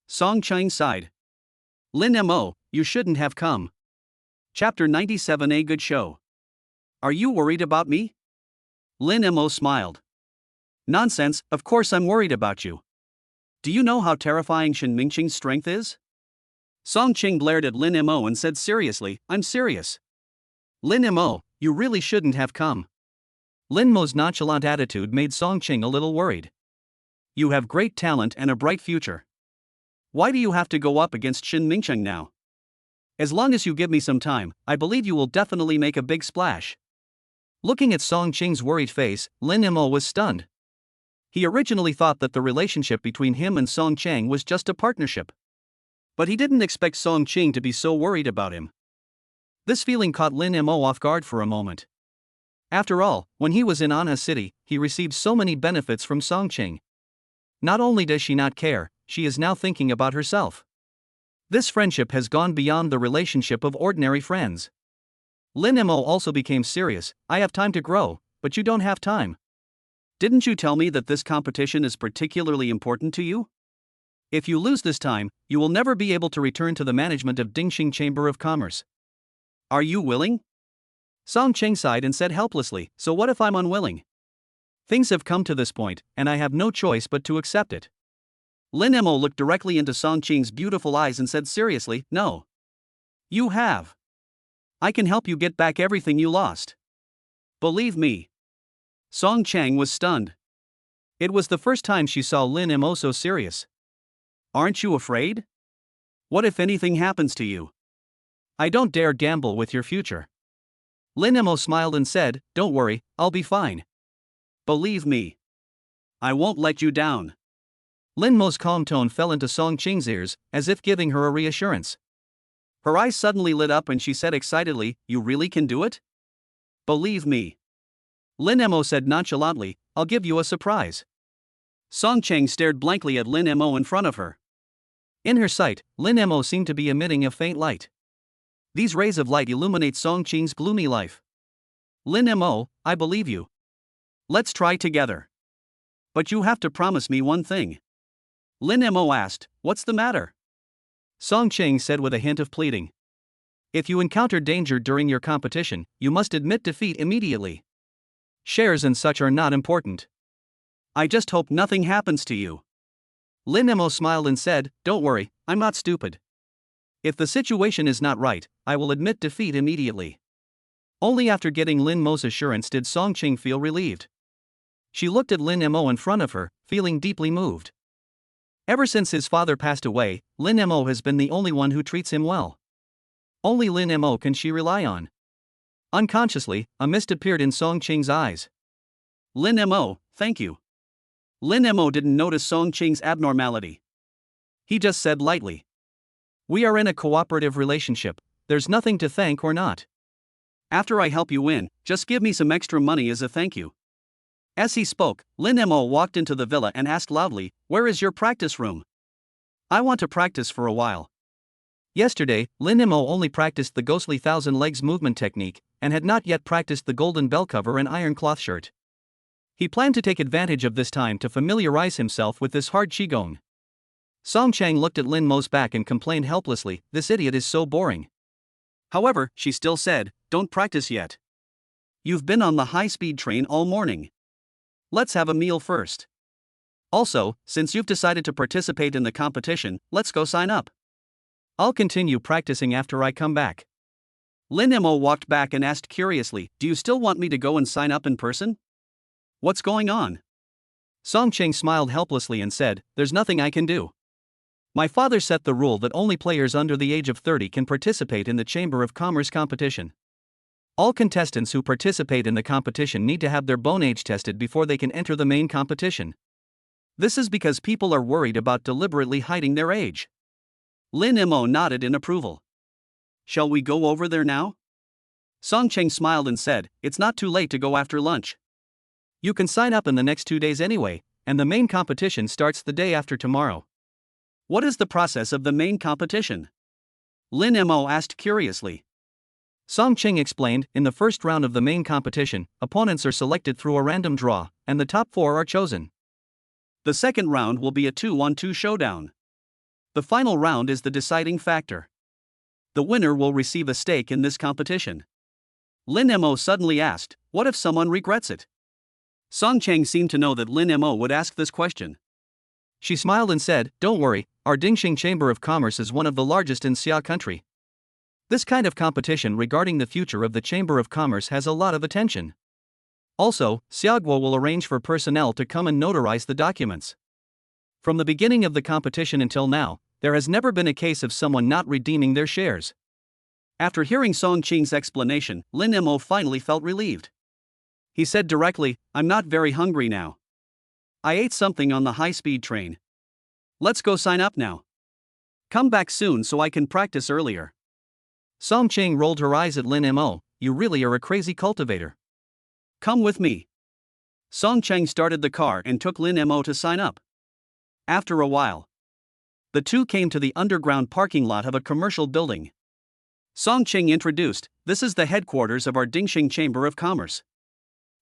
Song Qing sighed. Lin Mo, you shouldn't have come. Chapter 97. A good show. Are you worried about me? Lin Mo smiled. Nonsense, of course I'm worried about you. Do you know how terrifying Shen Mingqing's strength is? Song Qing blared at Lin Mo and said seriously, I'm serious. Lin Mo, you really shouldn't have come. Lin Mo's nonchalant attitude made Song Qing a little worried. You have great talent and a bright future. Why do you have to go up against Shen Mingqing now? As long as you give me some time, I believe you will definitely make a big splash. Looking at Song Qing's worried face, Lin Mo was stunned. He originally thought that the relationship between him and Song Qing was just a partnership. But he didn't expect Song Qing to be so worried about him. This feeling caught Lin Mo off guard for a moment. After all, when he was in Anha City, he received so many benefits from Song Qing. Not only does she not care, she is now thinking about herself. This friendship has gone beyond the relationship of ordinary friends. Lin Mo also became serious, I have time to grow, but you don't have time. Didn't you tell me that this competition is particularly important to you? If you lose this time, you will never be able to return to the management of Dingxing Chamber of Commerce. Are you willing? Song Qing sighed and said helplessly, so what if I'm unwilling? Things have come to this point, and I have no choice but to accept it. Lin Mo looked directly into Song Qing's beautiful eyes and said seriously, no. You have. I can help you get back everything you lost. Believe me. Song Chang was stunned. It was the first time she saw Lin Mo so serious. Aren't you afraid? What if anything happens to you? I don't dare gamble with your future. Lin Mo smiled and said, don't worry, I'll be fine. Believe me. I won't let you down. Lin Mo's calm tone fell into Song Qing's ears, as if giving her a reassurance. Her eyes suddenly lit up and she said excitedly, you really can do it? Believe me. Lin Mo said nonchalantly, I'll give you a surprise. Song Chang stared blankly at Lin Mo in front of her. In her sight, Lin Mo seemed to be emitting a faint light. These rays of light illuminate Song Qing's gloomy life. Lin Mo, I believe you. Let's try together. But you have to promise me one thing. Lin Mo asked, what's the matter? Song Qing said with a hint of pleading. If you encounter danger during your competition, you must admit defeat immediately. Shares and such are not important. I just hope nothing happens to you. Lin Mo smiled and said, don't worry, I'm not stupid. If the situation is not right, I will admit defeat immediately. Only after getting Lin Mo's assurance did Song Qing feel relieved. She looked at Lin Mo in front of her, feeling deeply moved. Ever since his father passed away, Lin Mo has been the only one who treats him well. Only Lin Mo can she rely on. Unconsciously, a mist appeared in Song Qing's eyes. Lin Mo, thank you. Lin Mo didn't notice Song Qing's abnormality. He just said lightly. We are in a cooperative relationship, there's nothing to thank or not. After I help you win, just give me some extra money as a thank you. As he spoke, Lin Mo walked into the villa and asked loudly, where is your practice room? I want to practice for a while. Yesterday, Lin Mo only practiced the ghostly thousand legs movement technique, and had not yet practiced the golden bell cover and iron cloth shirt. He planned to take advantage of this time to familiarize himself with this hard qigong. Song Chang looked at Lin Mo's back and complained helplessly, this idiot is so boring. However, she still said, don't practice yet. You've been on the high-speed train all morning. Let's have a meal first. Also, since you've decided to participate in the competition, let's go sign up. I'll continue practicing after I come back. Lin Mo walked back and asked curiously, do you still want me to go and sign up in person? What's going on? Song Ching smiled helplessly and said, there's nothing I can do. My father set the rule that only players under the age of 30 can participate in the Chamber of Commerce competition. All contestants who participate in the competition need to have their bone age tested before they can enter the main competition. This is because people are worried about deliberately hiding their age. Lin Mo nodded in approval. Shall we go over there now? Song Cheng smiled and said, it's not too late to go after lunch. You can sign up in the next 2 days anyway, and the main competition starts the day after tomorrow. What is the process of the main competition? Lin Mo asked curiously. Song Ching explained, in the first round of the main competition, opponents are selected through a random draw, and the top 4 are chosen. The second round will be a 2-on-2 showdown. The final round is the deciding factor. The winner will receive a stake in this competition. Lin Mo suddenly asked, what if someone regrets it? Song Cheng seemed to know that Lin Mo would ask this question. She smiled and said, don't worry, our Dingxing Chamber of Commerce is one of the largest in Xia country. This kind of competition regarding the future of the Chamber of Commerce has a lot of attention. Also, Xiaoguo will arrange for personnel to come and notarize the documents. From the beginning of the competition until now, there has never been a case of someone not redeeming their shares. After hearing Song Qing's explanation, Lin Mo finally felt relieved. He said directly, I'm not very hungry now. I ate something on the high-speed train. Let's go sign up now. Come back soon so I can practice earlier. Song Ching rolled her eyes at Lin Mo, you really are a crazy cultivator. Come with me. Song Cheng started the car and took Lin Mo to sign up. After a while, the two came to the underground parking lot of a commercial building. Song Cheng introduced, this is the headquarters of our Dingxing Chamber of Commerce.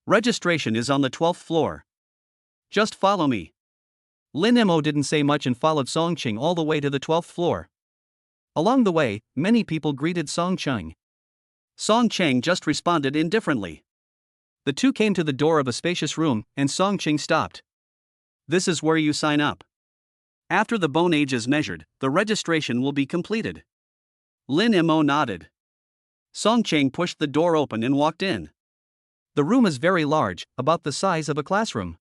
Registration is on the 12th floor. Just follow me. Lin Mo didn't say much and followed Song Ching all the way to the 12th floor. Along the way, many people greeted Song Cheng. Song Cheng just responded indifferently. The two came to the door of a spacious room, and Song Ching stopped. This is where you sign up. After the bone age is measured, the registration will be completed. Lin Mo nodded. Song Ching pushed the door open and walked in. The room is very large, about the size of a classroom.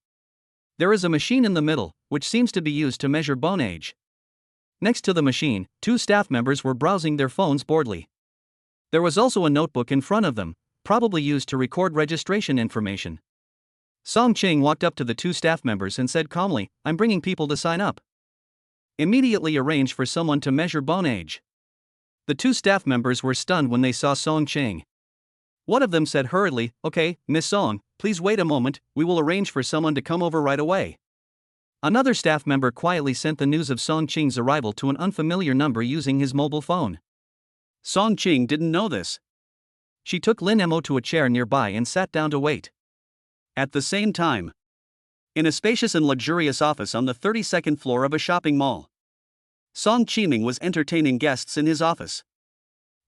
There is a machine in the middle, which seems to be used to measure bone age. Next to the machine, two staff members were browsing their phones boredly. There was also a notebook in front of them, probably used to record registration information. Song Ching walked up to the two staff members and said calmly, "I'm bringing people to sign up. Immediately arrange for someone to measure bone age." The two staff members were stunned when they saw Song Ching. One of them said hurriedly, "Okay, Miss Song, please wait a moment, we will arrange for someone to come over right away." Another staff member quietly sent the news of Song Ching's arrival to an unfamiliar number using his mobile phone. Song Ching didn't know this. She took Lin Mo to a chair nearby and sat down to wait. At the same time, in a spacious and luxurious office on the 32nd floor of a shopping mall, Song Chiming was entertaining guests in his office.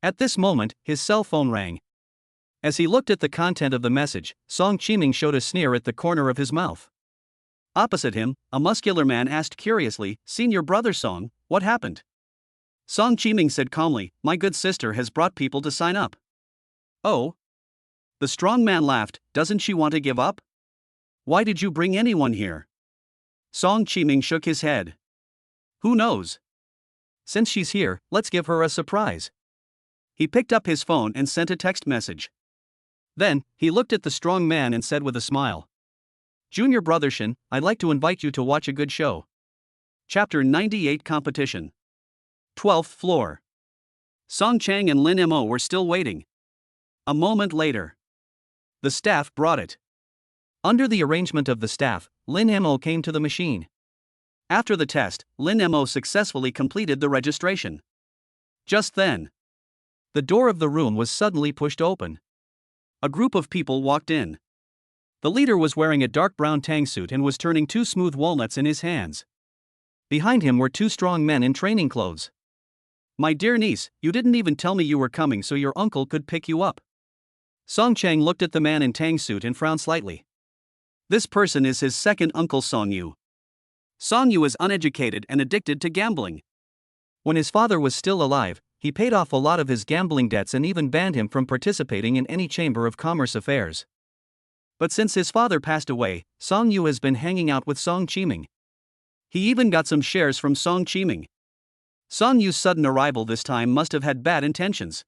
At this moment, his cell phone rang. As he looked at the content of the message, Song Chiming showed a sneer at the corner of his mouth. Opposite him, a muscular man asked curiously, "Senior brother Song, what happened?" Song Chiming said calmly, "My good sister has brought people to sign up." "Oh?" The strong man laughed, "Doesn't she want to give up? Why did you bring anyone here?" Song Chiming shook his head. "Who knows? Since she's here, let's give her a surprise." He picked up his phone and sent a text message. Then, he looked at the strong man and said with a smile, "Junior brother Shin, I'd like to invite you to watch a good show." Chapter 98 Competition. 12th floor. Song Chang and Lin Mo were still waiting. A moment later, the staff brought it. Under the arrangement of the staff, Lin Mo came to the machine. After the test, Lin Mo successfully completed the registration. Just then, the door of the room was suddenly pushed open. A group of people walked in. The leader was wearing a dark brown tang suit and was turning two smooth walnuts in his hands. Behind him were two strong men in training clothes. "My dear niece, you didn't even tell me you were coming so your uncle could pick you up." Song Chang looked at the man in tang suit and frowned slightly. This person is his second uncle Song Yu. Song Yu is uneducated and addicted to gambling. When his father was still alive, he paid off a lot of his gambling debts and even banned him from participating in any chamber of commerce affairs. But since his father passed away, Song Yu has been hanging out with Song Chiming. He even got some shares from Song Chiming. Song Yu's sudden arrival this time must have had bad intentions.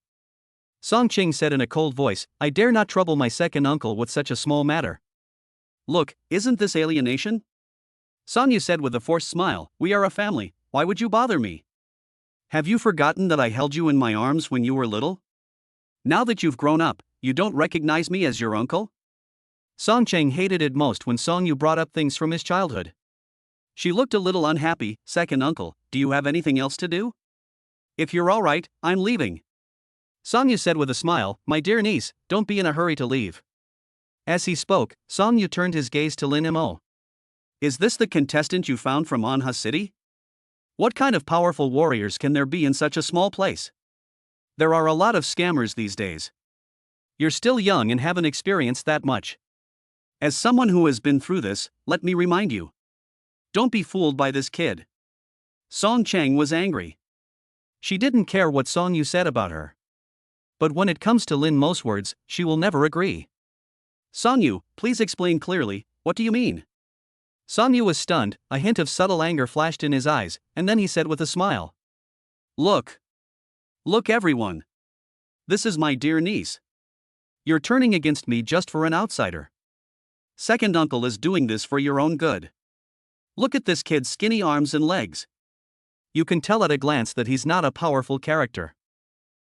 Song Ching said in a cold voice, "I dare not trouble my second uncle with such a small matter." "Look, isn't this alienation?" Song Yu said with a forced smile, "We are a family, why would you bother me? Have you forgotten that I held you in my arms when you were little? Now that you've grown up, you don't recognize me as your uncle?" Song Chang hated it most when Song Yu brought up things from his childhood. She looked a little unhappy. "Second uncle, do you have anything else to do? If you're all right, I'm leaving." Song Yu said with a smile, "My dear niece, don't be in a hurry to leave." As he spoke, Song Yu turned his gaze to Lin Mo. "Is this the contestant you found from Anha City? What kind of powerful warriors can there be in such a small place? There are a lot of scammers these days. You're still young and haven't experienced that much. As someone who has been through this, let me remind you. Don't be fooled by this kid." Song Chang was angry. She didn't care what Song Yu said about her. But when it comes to Lin Mo's words, she will never agree. "Song Yu, please explain clearly, what do you mean?" Song Yu was stunned, a hint of subtle anger flashed in his eyes, and then he said with a smile, Look everyone. This is my dear niece. You're turning against me just for an outsider. Second uncle is doing this for your own good. Look at this kid's skinny arms and legs. You can tell at a glance that he's not a powerful character.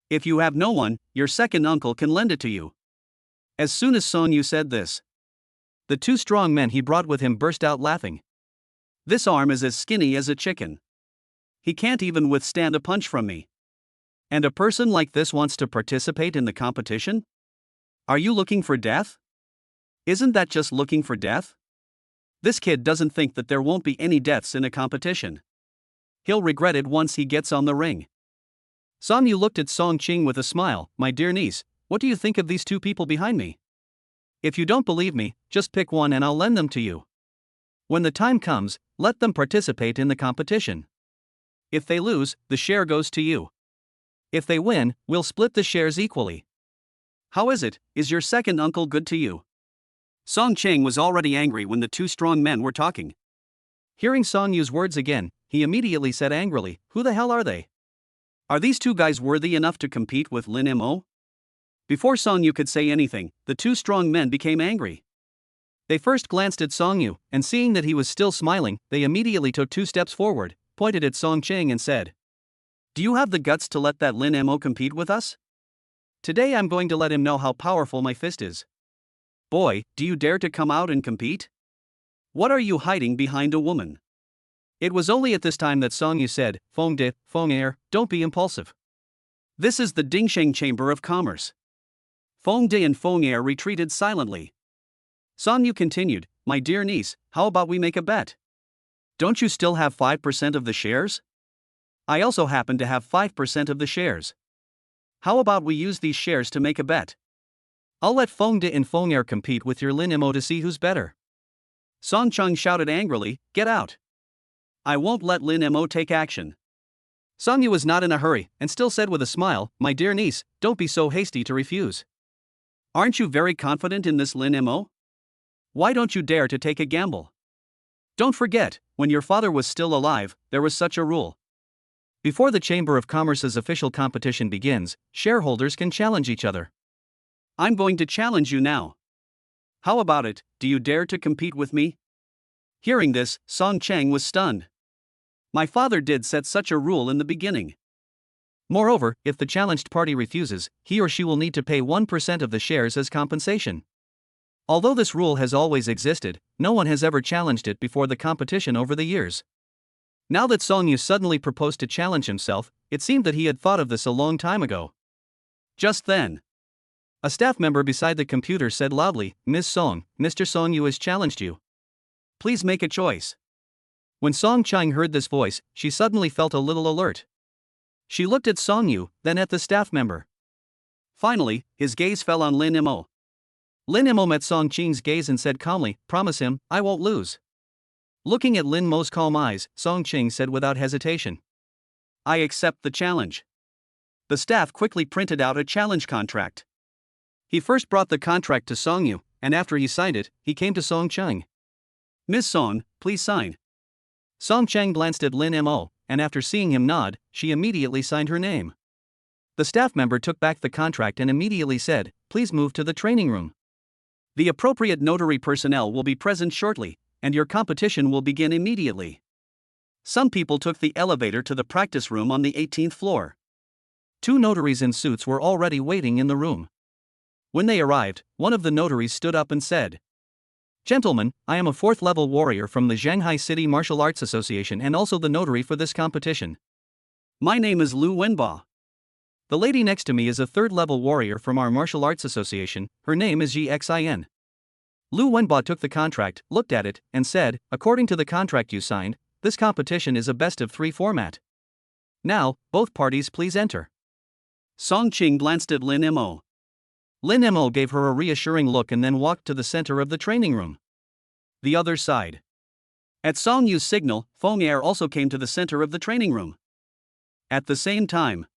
If you have no one, your second uncle can lend it to you." As soon as Song Yu said this, the two strong men he brought with him burst out laughing. "This arm is as skinny as a chicken. He can't even withstand a punch from me. And a person like this wants to participate in the competition? Are you looking for death? Isn't that just looking for death? This kid doesn't think that there won't be any deaths in a competition. He'll regret it once he gets on the ring." Song Yu looked at Song Ching with a smile. "My dear niece, what do you think of these two people behind me?" If you don't believe me, just pick one and I'll lend them to you. When the time comes, let them participate in the competition. If they lose, the share goes to you. If they win, we'll split the shares equally. How is it? Is your second uncle good to you? Song Chang was already angry when the two strong men were talking. Hearing Song Yu's words again, he immediately said angrily, "Who the hell are they? Are these two guys worthy enough to compete with Lin Mo?" Before Song Yu could say anything, the two strong men became angry. They first glanced at Song Yu, and seeing that he was still smiling, they immediately took 2 steps forward, pointed at Song Chang and said, "Do you have the guts to let that Lin Mo compete with us? Today I'm going to let him know how powerful my fist is. Boy, do you dare to come out and compete? What are you hiding behind a woman?" It was only at this time that Song Yu said, "Fong De, Fong Er, don't be impulsive. This is the Dingsheng Chamber of Commerce." Fong De and Fong Er retreated silently. Song Yu continued, "My dear niece, how about we make a bet? Don't you still have 5% of the shares? I also happen to have 5% of the shares. How about we use these shares to make a bet? I'll let Fong De and Fong Er compete with your Lin Mo to see who's better." Song Chung shouted angrily, "Get out. I won't let Lin Mo take action." Song Yu was not in a hurry, and still said with a smile, "My dear niece, don't be so hasty to refuse. Aren't you very confident in this Lin Mo? Why don't you dare to take a gamble? Don't forget, when your father was still alive, there was such a rule. Before the Chamber of Commerce's official competition begins, shareholders can challenge each other. I'm going to challenge you now. How about it, do you dare to compete with me?" Hearing this, Song Chang was stunned. My father did set such a rule in the beginning. Moreover, if the challenged party refuses, he or she will need to pay 1% of the shares as compensation. Although this rule has always existed, no one has ever challenged it before the competition over the years. Now that Song Yu suddenly proposed to challenge himself, it seemed that he had thought of this a long time ago. Just then, a staff member beside the computer said loudly, "Ms. Song, Mr. Song Yu has challenged you. Please make a choice." When Song Chang heard this voice, she suddenly felt a little alert. She looked at Song Yu, then at the staff member. Finally, his gaze fell on Lin Mo. Lin Mo met Song Ching's gaze and said calmly, "Promise him, I won't lose." Looking at Lin Mo's calm eyes, Song Ching said without hesitation, "I accept the challenge." The staff quickly printed out a challenge contract. He first brought the contract to Song Yu, and after he signed it, he came to Song Chang. "Ms. Song, please sign." Song Chang glanced at Lin Mo, and after seeing him nod, she immediately signed her name. The staff member took back the contract and immediately said, "Please move to the training room. The appropriate notary personnel will be present shortly, and your competition will begin immediately." Some people took the elevator to the practice room on the 18th floor. 2 notaries in suits were already waiting in the room. When they arrived, one of the notaries stood up and said, "Gentlemen, I am a 4th-level warrior from the Shanghai City Martial Arts Association and also the notary for this competition. My name is Lu Wenba. The lady next to me is a 3rd-level warrior from our Martial Arts Association, her name is Xin." Lu Wenba took the contract, looked at it, and said, "According to the contract you signed, this competition is a best-of-3 format. Now, both parties please enter." Song Ching glanced at Lin Mo. Lin Mo gave her a reassuring look and then walked to the center of the training room. The other side. At Song Yu's signal, Fong Er also came to the center of the training room. At the same time,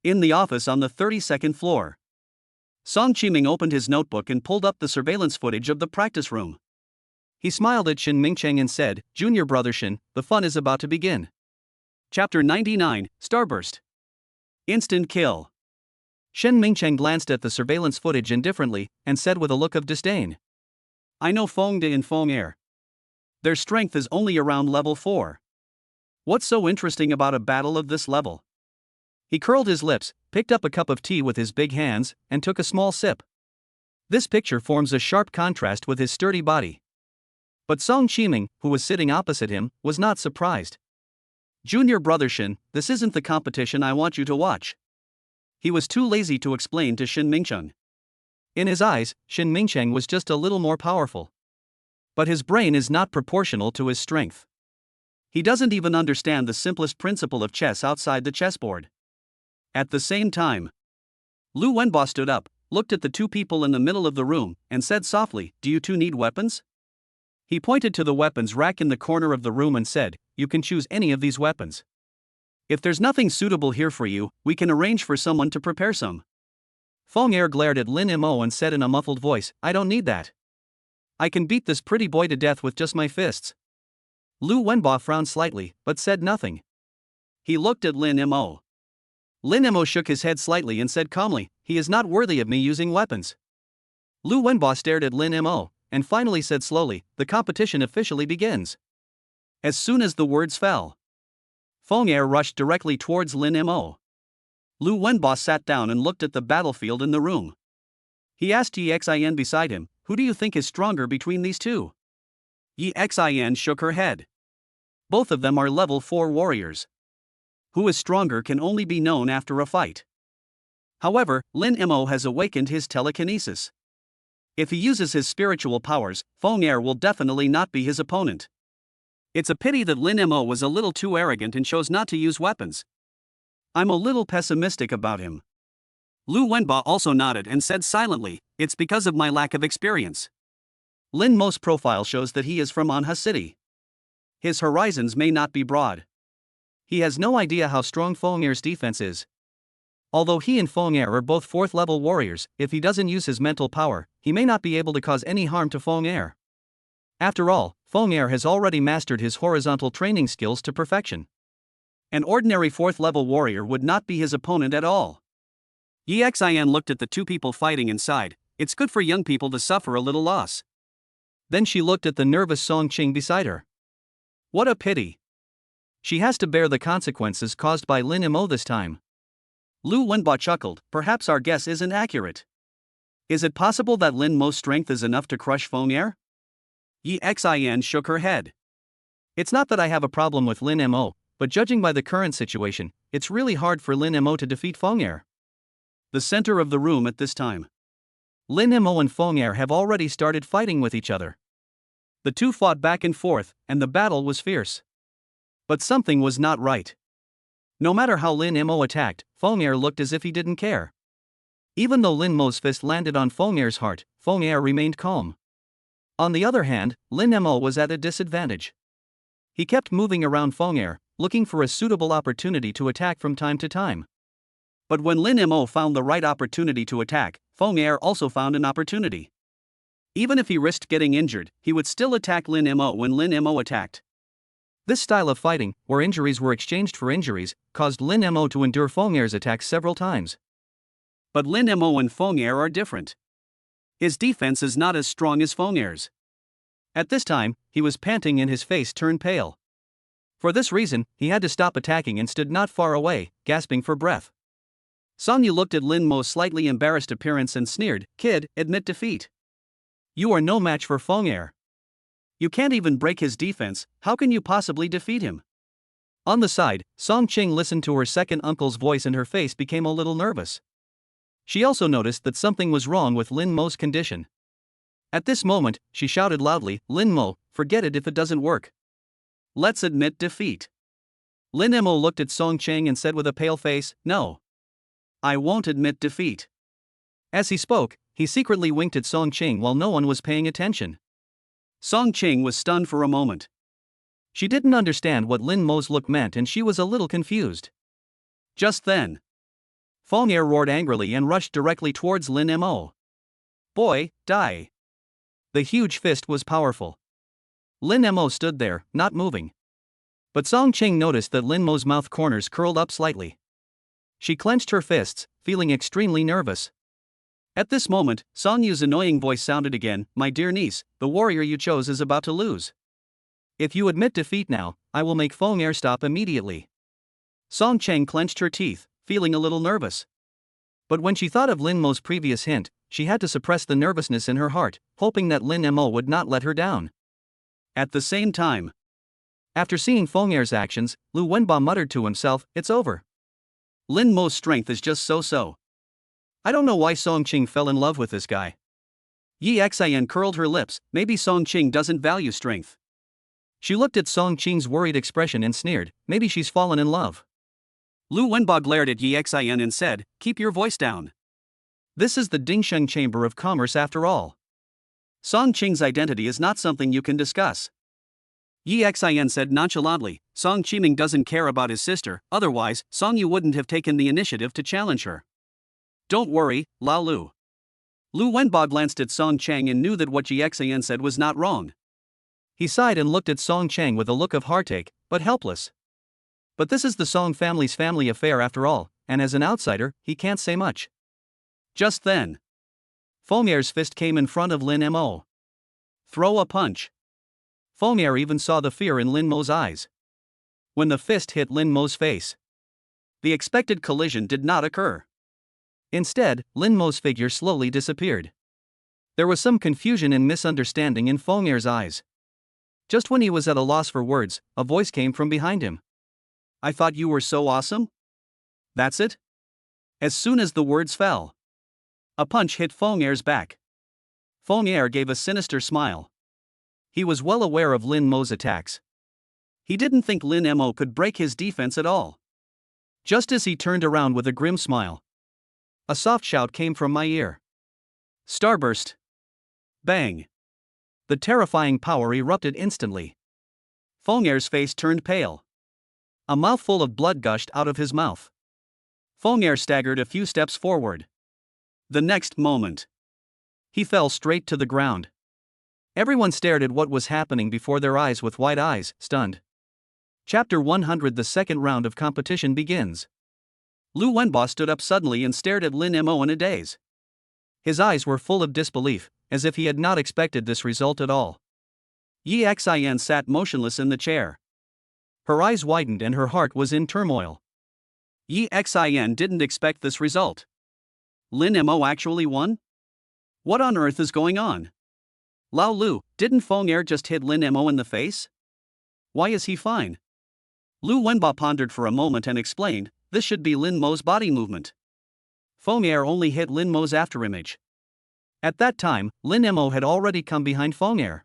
in the office on the 32nd floor, Song Chiming opened his notebook and pulled up the surveillance footage of the practice room. He smiled at Shin Mingcheng and said, "Junior brother Shin, the fun is about to begin." Chapter 99, Starburst. Instant kill. Shin Mingcheng glanced at the surveillance footage indifferently, and said with a look of disdain, "I know Fong De and Fong Er. Their strength is only around level 4. What's so interesting about a battle of this level?" He curled his lips, picked up a cup of tea with his big hands, and took a small sip. This picture forms a sharp contrast with his sturdy body. But Song Chiming, who was sitting opposite him, was not surprised. "Junior brother Shin, this isn't the competition I want you to watch." He was too lazy to explain to Shin Mingcheng. In his eyes, Shin Mingcheng was just a little more powerful. But his brain is not proportional to his strength. He doesn't even understand the simplest principle of chess outside the chessboard. At the same time, Lu Wenba stood up, looked at the two people in the middle of the room, and said softly, "Do you two need weapons?" He pointed to the weapons rack in the corner of the room and said, "You can choose any of these weapons. If there's nothing suitable here for you, we can arrange for someone to prepare some." Feng Er glared at Lin Mo and said in a muffled voice, "I don't need that. I can beat this pretty boy to death with just my fists." Lu Wenba frowned slightly, but said nothing. He looked at Lin Mo. Lin Mo shook his head slightly and said calmly, "He is not worthy of me using weapons." Lu Wenba stared at Lin Mo, and finally said slowly, "The competition officially begins." As soon as the words fell, Feng Er rushed directly towards Lin Mo. Lu Wenba sat down and looked at the battlefield in the room. He asked Yi Xin beside him, "Who do you think is stronger between these two?" Yi Xin shook her head. "Both of them are level 4 warriors. Who is stronger can only be known after a fight. However, Lin Mo has awakened his telekinesis. If he uses his spiritual powers, Feng Er will definitely not be his opponent. It's a pity that Lin Mo was a little too arrogant and chose not to use weapons. I'm a little pessimistic about him." Lu Wenba also nodded and said silently, "It's because of my lack of experience. Lin Mo's profile shows that he is from Anha City. His horizons may not be broad. He has no idea how strong Feng Er's defense is. Although he and Feng Er are both 4th level warriors, if he doesn't use his mental power, he may not be able to cause any harm to Feng Er. After all, Feng Er has already mastered his horizontal training skills to perfection. An ordinary 4th level warrior would not be his opponent at all." Yi Xin looked at the two people fighting and sighed, "It's good for young people to suffer a little loss." Then she looked at the nervous Song Qing beside her. What a pity. She has to bear the consequences caused by Lin Mo this time. Lu Wenba chuckled, "Perhaps our guess isn't accurate. Is it possible that Lin Mo's strength is enough to crush Feng Er?" Yi Xin shook her head. "It's not that I have a problem with Lin Mo, but judging by the current situation, it's really hard for Lin Mo to defeat Feng Er." The center of the room at this time. Lin Mo and Feng Er have already started fighting with each other. The two fought back and forth, and the battle was fierce. But something was not right. No matter how Lin Mo attacked, Feng Er looked as if he didn't care. Even though Lin Mo's fist landed on Feng Er's heart, Feng Er remained calm. On the other hand, Lin Mo was at a disadvantage. He kept moving around Feng Er, looking for a suitable opportunity to attack from time to time. But when Lin Mo found the right opportunity to attack, Feng Er also found an opportunity. Even if he risked getting injured, he would still attack Lin Mo when Lin Mo attacked. This style of fighting, where injuries were exchanged for injuries, caused Lin Mo to endure Feng Er's attacks several times. But Lin Mo and Feng Er are different. His defense is not as strong as Feng Er's. At this time, he was panting and his face turned pale. For this reason, he had to stop attacking and stood not far away, gasping for breath. Song Yu looked at Lin Mo's slightly embarrassed appearance and sneered, "Kid, admit defeat. You are no match for Feng Er. You can't even break his defense, how can you possibly defeat him?" On the side, Song Qing listened to her second uncle's voice and her face became a little nervous. She also noticed that something was wrong with Lin Mo's condition. At this moment, she shouted loudly, "Lin Mo, forget it if it doesn't work. Let's admit defeat." Lin Mo looked at Song Qing and said with a pale face, "No. I won't admit defeat." As he spoke, he secretly winked at Song Qing while no one was paying attention. Song Qing was stunned for a moment. She didn't understand what Lin Mo's look meant and she was a little confused. Just then, Feng Er roared angrily and rushed directly towards Lin Mo. "Boy, die." The huge fist was powerful. Lin Mo stood there, not moving. But Song Qing noticed that Lin Mo's mouth corners curled up slightly. She clenched her fists, feeling extremely nervous. At this moment, Song Yu's annoying voice sounded again, "My dear niece, the warrior you chose is about to lose. If you admit defeat now, I will make Feng Er stop immediately." Song Cheng clenched her teeth, feeling a little nervous. But when she thought of Lin Mo's previous hint, she had to suppress the nervousness in her heart, hoping that Lin Mo would not let her down. At the same time, after seeing Feng Er's actions, Lu Wenba muttered to himself, "It's over. Lin Mo's strength is just so-so. I don't know why Song Qing fell in love with this guy." Yi Xian curled her lips, maybe Song Qing doesn't value strength. She looked at Song Qing's worried expression and sneered, maybe she's fallen in love. Lu Wenba glared at Yi Xian and said, "Keep your voice down. This is the Dingsheng Chamber of Commerce after all. Song Qing's identity is not something you can discuss. Yi Xian said nonchalantly. Song Qiming doesn't care about his sister, otherwise, Song Yu wouldn't have taken the initiative to challenge her. Don't worry, Lao Lu. Lu Wenba glanced at Song Chang and knew that what Yi Xian said was not wrong. He sighed and looked at Song Chang with a look of heartache, but helpless. But this is the Song family's family affair after all, and as an outsider, he can't say much. Just then, Fomier's fist came in front of Lin Mo. Throw a punch. Fomier even saw the fear in Lin Mo's eyes. When the fist hit Lin Mo's face, the expected collision did not occur. Instead, Lin Mo's figure slowly disappeared. There was some confusion and misunderstanding in Fomier's eyes. Just when he was at a loss for words, a voice came from behind him. I thought you were so awesome? That's it? As soon as the words fell, a punch hit Fomier's back. Fomier gave a sinister smile. He was well aware of Lin Mo's attacks. He didn't think Lin Mo could break his defense at all. Just as he turned around with a grim smile, a soft shout came from my ear. Starburst. Bang. The terrifying power erupted instantly. Fomier's face turned pale. A mouthful of blood gushed out of his mouth. Fomier staggered a few steps forward. The next moment, he fell straight to the ground. Everyone stared at what was happening before their eyes with wide eyes, stunned. Chapter 100. The second round of competition begins. Lu Wenba stood up suddenly and stared at Lin Mo in a daze. His eyes were full of disbelief, as if he had not expected this result at all. Yi Xian sat motionless in the chair. Her eyes widened and her heart was in turmoil. Yi Xian didn't expect this result. Lin Mo actually won? What on earth is going on? Lao Lu, didn't Fomier just hit Lin Mo in the face? Why is he fine? Lu Wenba pondered for a moment and explained, this should be Lin Mo's body movement. Fomier only hit Lin Mo's afterimage. At that time, Lin Mo had already come behind Fomier.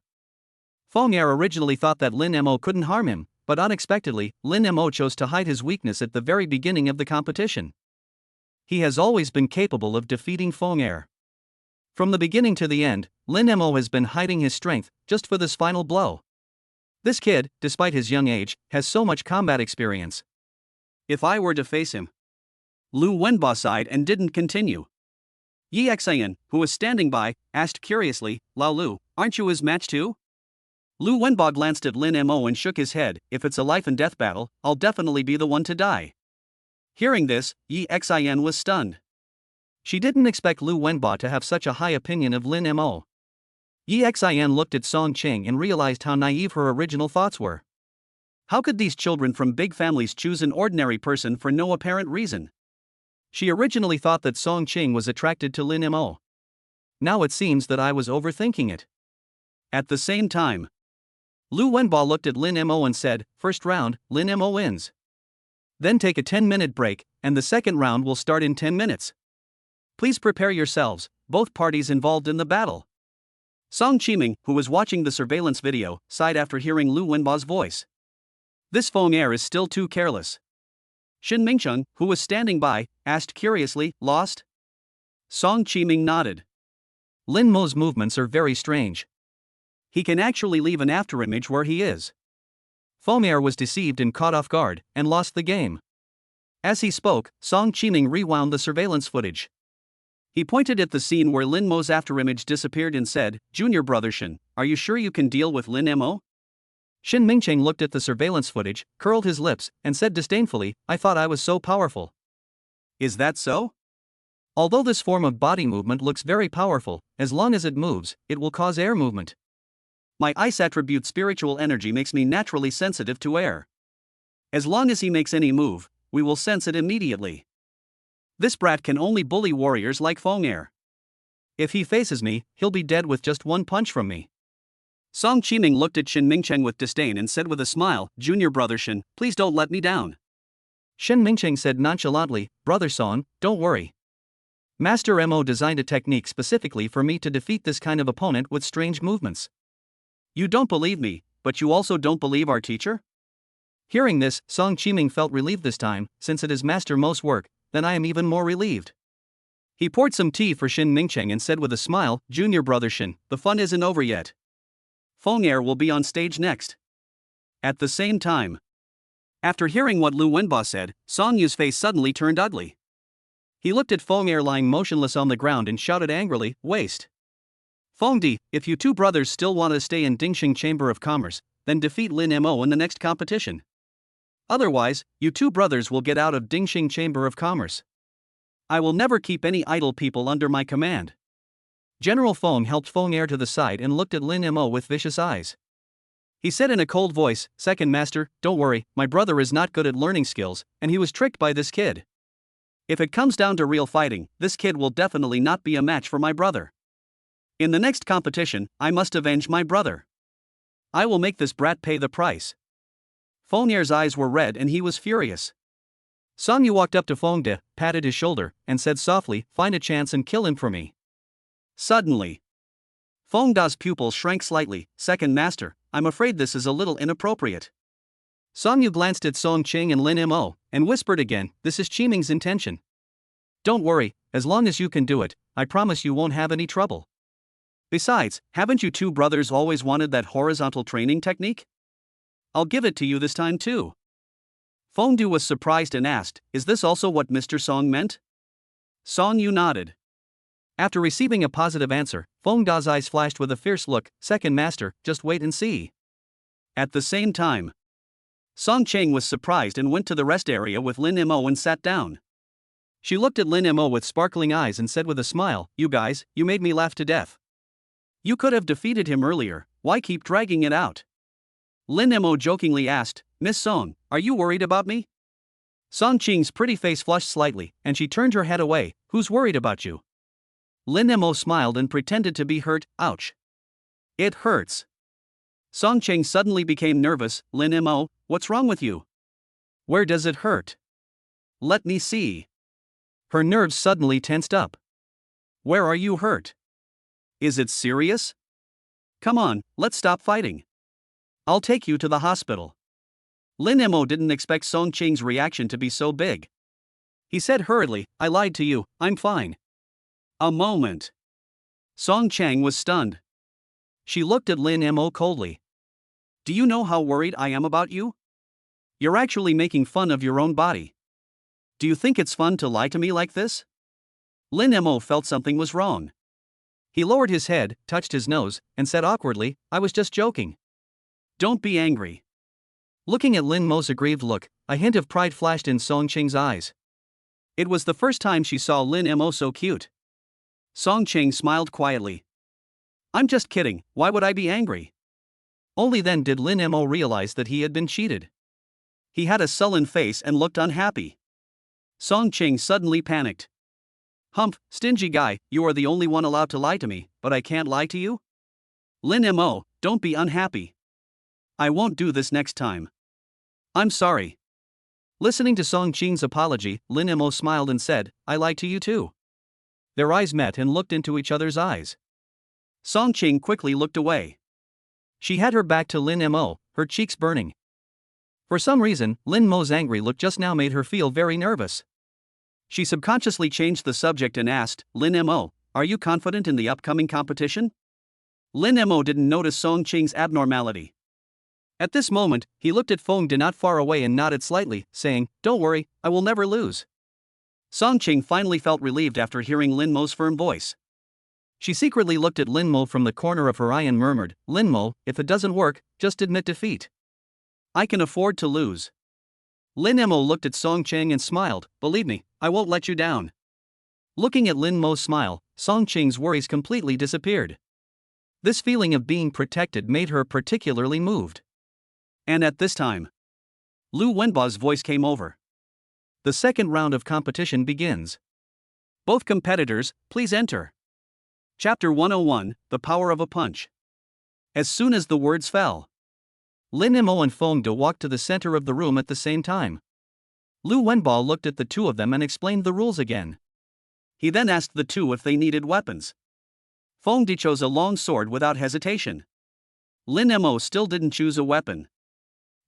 Fomier originally thought that Lin Mo couldn't harm him, but unexpectedly, Lin Mo chose to hide his weakness at the very beginning of the competition. He has always been capable of defeating Fomier. From the beginning to the end, Lin Mo has been hiding his strength, just for this final blow. This kid, despite his young age, has so much combat experience. If I were to face him. Lu Wenba sighed and didn't continue. Yi Xian, who was standing by, asked curiously, Lao Lu, aren't you his match too? Lu Wenba glanced at Lin Mo and shook his head. If it's a life and death battle, I'll definitely be the one to die. Hearing this, Yi Xian was stunned. She didn't expect Lu Wenba to have such a high opinion of Lin Mo. Yi Xian looked at Song Qing and realized how naive her original thoughts were. How could these children from big families choose an ordinary person for no apparent reason? She originally thought that Song Qing was attracted to Lin Mo. Now it seems that I was overthinking it. At the same time, Lu Wenba looked at Lin Mo and said, first round, Lin Mo wins. Then take a 10-minute break, and the second round will start in 10 minutes. Please prepare yourselves, both parties involved in the battle. Song Qiming, who was watching the surveillance video, sighed after hearing Lu Wenba's voice. This Fomier is still too careless. Shin Mingcheng, who was standing by, asked curiously, lost? Song Qiming nodded. Lin Mo's movements are very strange. He can actually leave an afterimage where he is. Fomier was deceived and caught off guard, and lost the game. As he spoke, Song Qiming rewound the surveillance footage. He pointed at the scene where Lin Mo's afterimage disappeared and said, Junior brother Shin, are you sure you can deal with Lin Mo? Shin Mingcheng looked at the surveillance footage, curled his lips, and said disdainfully, I thought I was so powerful. Is that so? Although this form of body movement looks very powerful, as long as it moves, it will cause air movement. My ice attribute spiritual energy makes me naturally sensitive to air. As long as he makes any move, we will sense it immediately. This brat can only bully warriors like Fomier. If he faces me, he'll be dead with just one punch from me. Song Qiming looked at Shin Mingcheng with disdain and said with a smile, Junior brother Shin, please don't let me down. Shin Mingcheng said nonchalantly, Brother Song, don't worry. Master Mo designed a technique specifically for me to defeat this kind of opponent with strange movements. You don't believe me, but you also don't believe our teacher? Hearing this, Song Qiming felt relieved this time, since it is Master Mo's work, then I am even more relieved. He poured some tea for Shin Mingcheng and said with a smile, "Junior brother Shin, the fun isn't over yet. Feng Er will be on stage next." At the same time, after hearing what Lu Wenba said, Song Yu's face suddenly turned ugly. He looked at Feng Er lying motionless on the ground and shouted angrily, "Waste! Feng Di, if you two brothers still want to stay in Dingxing Chamber of Commerce, then defeat Lin Mo in the next competition. Otherwise, you two brothers will get out of Dingxing Chamber of Commerce. I will never keep any idle people under my command." General Feng helped Feng Er to the side and looked at Lin Mo with vicious eyes. He said in a cold voice, "Second master, don't worry, my brother is not good at learning skills, and he was tricked by this kid. If it comes down to real fighting, this kid will definitely not be a match for my brother. In the next competition, I must avenge my brother. I will make this brat pay the price." Feng Er's eyes were red and he was furious. Song Yu walked up to Feng De, patted his shoulder, and said softly, "Find a chance and kill him for me." Suddenly, Feng Da's pupil shrank slightly. "Second master, I'm afraid this is a little inappropriate." Song Yu glanced at Song Qing and Lin Mo, and whispered again, "This is Qiming's intention. Don't worry, as long as you can do it, I promise you won't have any trouble. Besides, haven't you two brothers always wanted that horizontal training technique? I'll give it to you this time too." Feng Du was surprised and asked, "Is this also what Mr. Song meant?" Song Yu nodded. After receiving a positive answer, Feng Da's eyes flashed with a fierce look. "Second master, just wait and see." At the same time, Song Cheng was surprised and went to the rest area with Lin Mo and sat down. She looked at Lin Mo with sparkling eyes and said with a smile, "You guys, you made me laugh to death. You could have defeated him earlier, why keep dragging it out?" Lin Mo jokingly asked, "Miss Song, are you worried about me?" Song Qing's pretty face flushed slightly, and she turned her head away. "Who's worried about you?" Lin Mo smiled and pretended to be hurt. "Ouch. It hurts." Song Cheng suddenly became nervous. "Lin Mo, what's wrong with you? Where does it hurt? Let me see." Her nerves suddenly tensed up. "Where are you hurt? Is it serious? Come on, let's stop fighting. I'll take you to the hospital." Lin Mo didn't expect Song Cheng's reaction to be so big. He said hurriedly, "I lied to you, I'm fine." A moment. Song Cheng was stunned. She looked at Lin Mo coldly. "Do you know how worried I am about you? You're actually making fun of your own body. Do you think it's fun to lie to me like this?" Lin Mo felt something was wrong. He lowered his head, touched his nose, and said awkwardly, "I was just joking." "Don't be angry." Looking at Lin Mo's aggrieved look, a hint of pride flashed in Song Cheng's eyes. It was the first time she saw Lin Mo so cute. Song Cheng smiled quietly. "I'm just kidding, why would I be angry?" Only then did Lin Mo realize that he had been cheated. He had a sullen face and looked unhappy. Song Cheng suddenly panicked. "Humph, stingy guy, you are the only one allowed to lie to me, but I can't lie to you? Lin Mo, don't be unhappy. I won't do this next time. I'm sorry." Listening to Song Cheng's apology, Lin Mo smiled and said, "I lied to you too." Their eyes met and looked into each other's eyes. Song Cheng quickly looked away. She had her back to Lin Mo, her cheeks burning. For some reason, Lin Mo's angry look just now made her feel very nervous. She subconsciously changed the subject and asked, "Lin Mo, are you confident in the upcoming competition?" Lin Mo didn't notice Song Cheng's abnormality. At this moment, he looked at Feng De not far away and nodded slightly, saying, "Don't worry, I will never lose." Song Cheng finally felt relieved after hearing Lin Mo's firm voice. She secretly looked at Lin Mo from the corner of her eye and murmured, "Lin Mo, if it doesn't work, just admit defeat. I can afford to lose." Lin Mo looked at Song Cheng and smiled, "Believe me, I won't let you down." Looking at Lin Mo's smile, Song Cheng's worries completely disappeared. This feeling of being protected made her particularly moved. And at this time, Lu Wenba's voice came over. "The second round of competition begins. Both competitors, please enter." Chapter 101, The Power of a Punch. As soon as the words fell, Lin Mo and Feng De walked to the center of the room at the same time. Lu Wenba looked at the two of them and explained the rules again. He then asked the two if they needed weapons. Feng De chose a long sword without hesitation. Lin Mo still didn't choose a weapon.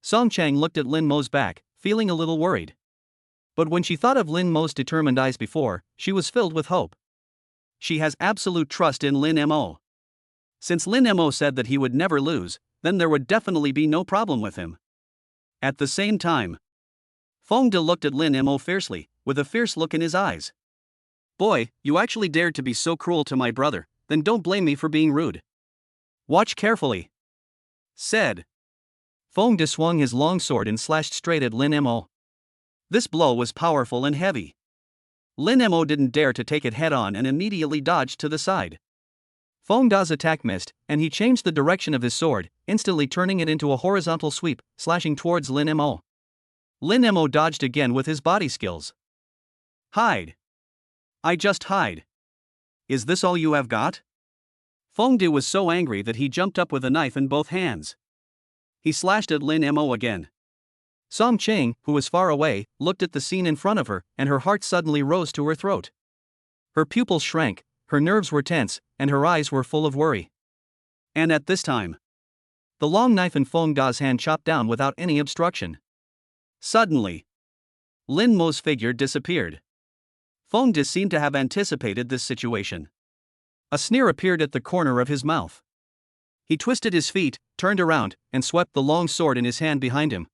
Song Cheng looked at Lin Mo's back, feeling a little worried. But when she thought of Lin Mo's determined eyes before, she was filled with hope. she has absolute trust in Lin Mo. Since Lin Mo said that he would never lose, then there would definitely be no problem with him. At the same time, Feng De looked at Lin Mo fiercely, with a fierce look in his eyes. Boy, you actually dared to be so cruel to my brother, then don't blame me for being rude. Watch carefully, said. Feng De swung his long sword and slashed straight at Lin Mo. This blow was powerful and heavy. Lin Mo didn't dare to take it head-on and immediately dodged to the side. Feng Da's attack missed, and he changed the direction of his sword, instantly turning it into a horizontal sweep, slashing towards Lin Mo. Lin Mo dodged again with his body skills. Hide. I just hide. Is this all you have got? Feng De was so angry that he jumped up with a knife in both hands. He slashed at Lin Mo again. Song Cheng, who was far away, looked at the scene in front of her, and her heart suddenly rose to her throat. Her pupils shrank, her nerves were tense, and her eyes were full of worry. And at this time, the long knife in Feng Da's hand chopped down without any obstruction. Suddenly, Lin Mo's figure disappeared. Feng De seemed to have anticipated this situation. A sneer appeared at the corner of his mouth. He twisted his feet, turned around, and swept the long sword in his hand behind him.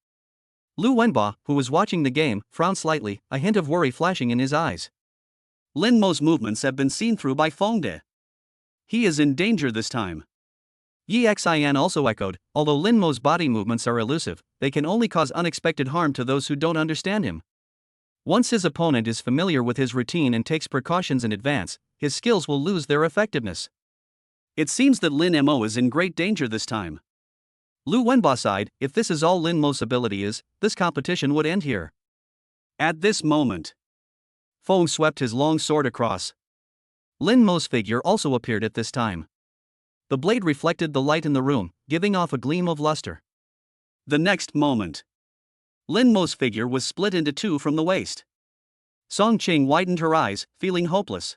Lu Wenba, who was watching the game, frowned slightly, a hint of worry flashing in his eyes. Lin Mo's movements have been seen through by Feng De. He is in danger this time. Yi Xian also echoed, although Lin Mo's body movements are elusive, they can only cause unexpected harm to those who don't understand him. Once his opponent is familiar with his routine and takes precautions in advance, his skills will lose their effectiveness. It seems that Lin Mo is in great danger this time. Lu Wenba sighed, if this is all Lin Mo's ability is, this competition would end here. At this moment, Feng swept his long sword across. Lin Mo's figure also appeared at this time. The blade reflected the light in the room, giving off a gleam of luster. The next moment, Lin Mo's figure was split into two from the waist. Song Cheng widened her eyes, feeling hopeless.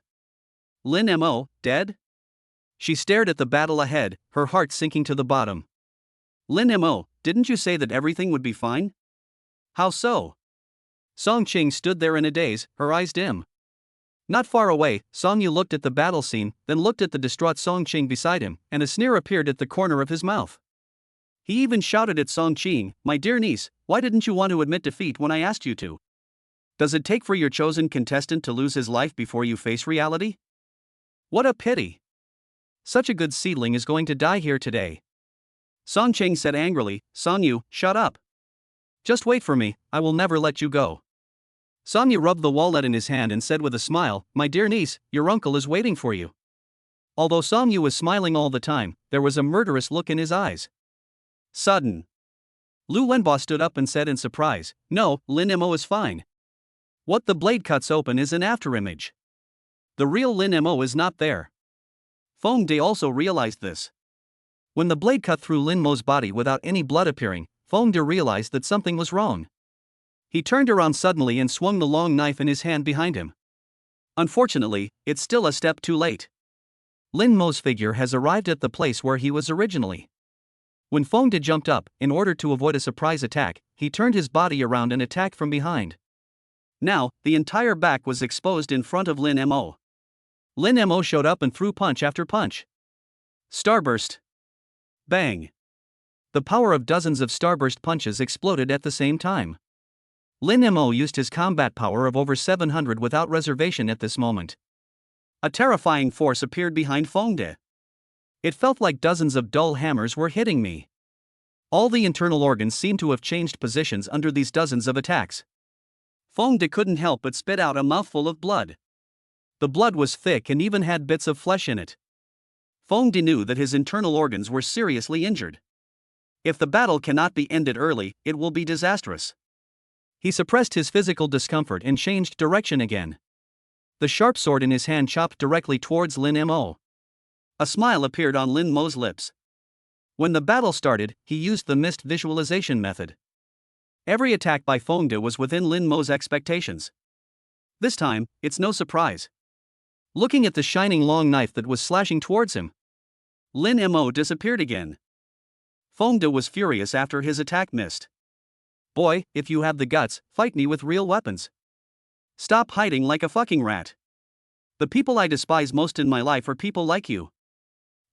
Lin Mo, dead? She stared at the battle ahead, her heart sinking to the bottom. Lin Mo, didn't you say that everything would be fine? How so? Song Cheng stood there in a daze, her eyes dim. Not far away, Song Yu looked at the battle scene, then looked at the distraught Song Cheng beside him, and a sneer appeared at the corner of his mouth. He even shouted at Song Cheng, my dear niece, why didn't you want to admit defeat when I asked you to? Does it take for your chosen contestant to lose his life before you face reality? What a pity. Such a good seedling is going to die here today. Song Cheng said angrily, Song Yu, shut up. Just wait for me, I will never let you go. Song Yu rubbed the walnut in his hand and said with a smile, my dear niece, your uncle is waiting for you. Although Song Yu was smiling all the time, there was a murderous look in his eyes. Sudden. Lu Wenba stood up and said in surprise, no, Lin Mo is fine. What the blade cuts open is an afterimage. The real Lin Mo is not there. Feng De also realized this. When the blade cut through Lin Mo's body without any blood appearing, Feng De realized that something was wrong. He turned around suddenly and swung the long knife in his hand behind him. Unfortunately, it's still a step too late. Lin Mo's figure has arrived at the place where he was originally. When Feng De jumped up, in order to avoid a surprise attack, he turned his body around and attacked from behind. Now, the entire back was exposed in front of Lin Mo. Lin Mo showed up and threw punch after punch. Starburst. Bang. The power of dozens of starburst punches exploded at the same time. Lin Mo used his combat power of over 700 without reservation at this moment. A terrifying force appeared behind Feng De. It felt like dozens of dull hammers were hitting me. All the internal organs seemed to have changed positions under these dozens of attacks. Feng De couldn't help but spit out a mouthful of blood. The blood was thick and even had bits of flesh in it. Feng De knew that his internal organs were seriously injured. If the battle cannot be ended early, it will be disastrous. He suppressed his physical discomfort and changed direction again. The sharp sword in his hand chopped directly towards Lin Mo. A smile appeared on Lin Mo's lips. When the battle started, he used the mist visualization method. Every attack by Feng De was within Lin Mo's expectations. This time, it's no surprise. Looking at the shining long knife that was slashing towards him, Lin Mo disappeared again. Feng De was furious after his attack missed. Boy, if you have the guts, fight me with real weapons. Stop hiding like a fucking rat. The people I despise most in my life are people like you.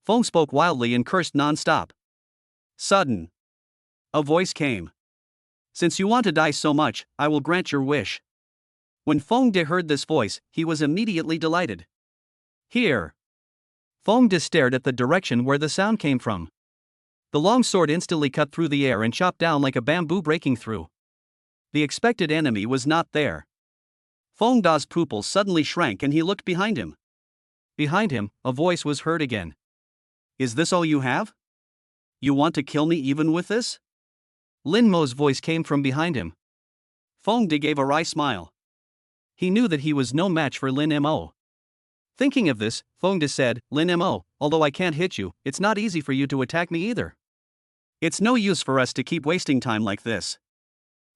Feng spoke wildly and cursed non-stop. Sudden. A voice came. Since you want to die so much, I will grant your wish. When Feng De heard this voice, he was immediately delighted. Here. Feng De stared at the direction where the sound came from. The long sword instantly cut through the air and chopped down like a bamboo breaking through. The expected enemy was not there. Feng Da's pupils suddenly shrank and he looked behind him. Behind him, a voice was heard again. Is this all you have? You want to kill me even with this? Lin Mo's voice came from behind him. Feng De gave a wry smile. He knew that he was no match for Lin Mo. Thinking of this, Feng De said, Lin Mo, although I can't hit you, it's not easy for you to attack me either. It's no use for us to keep wasting time like this.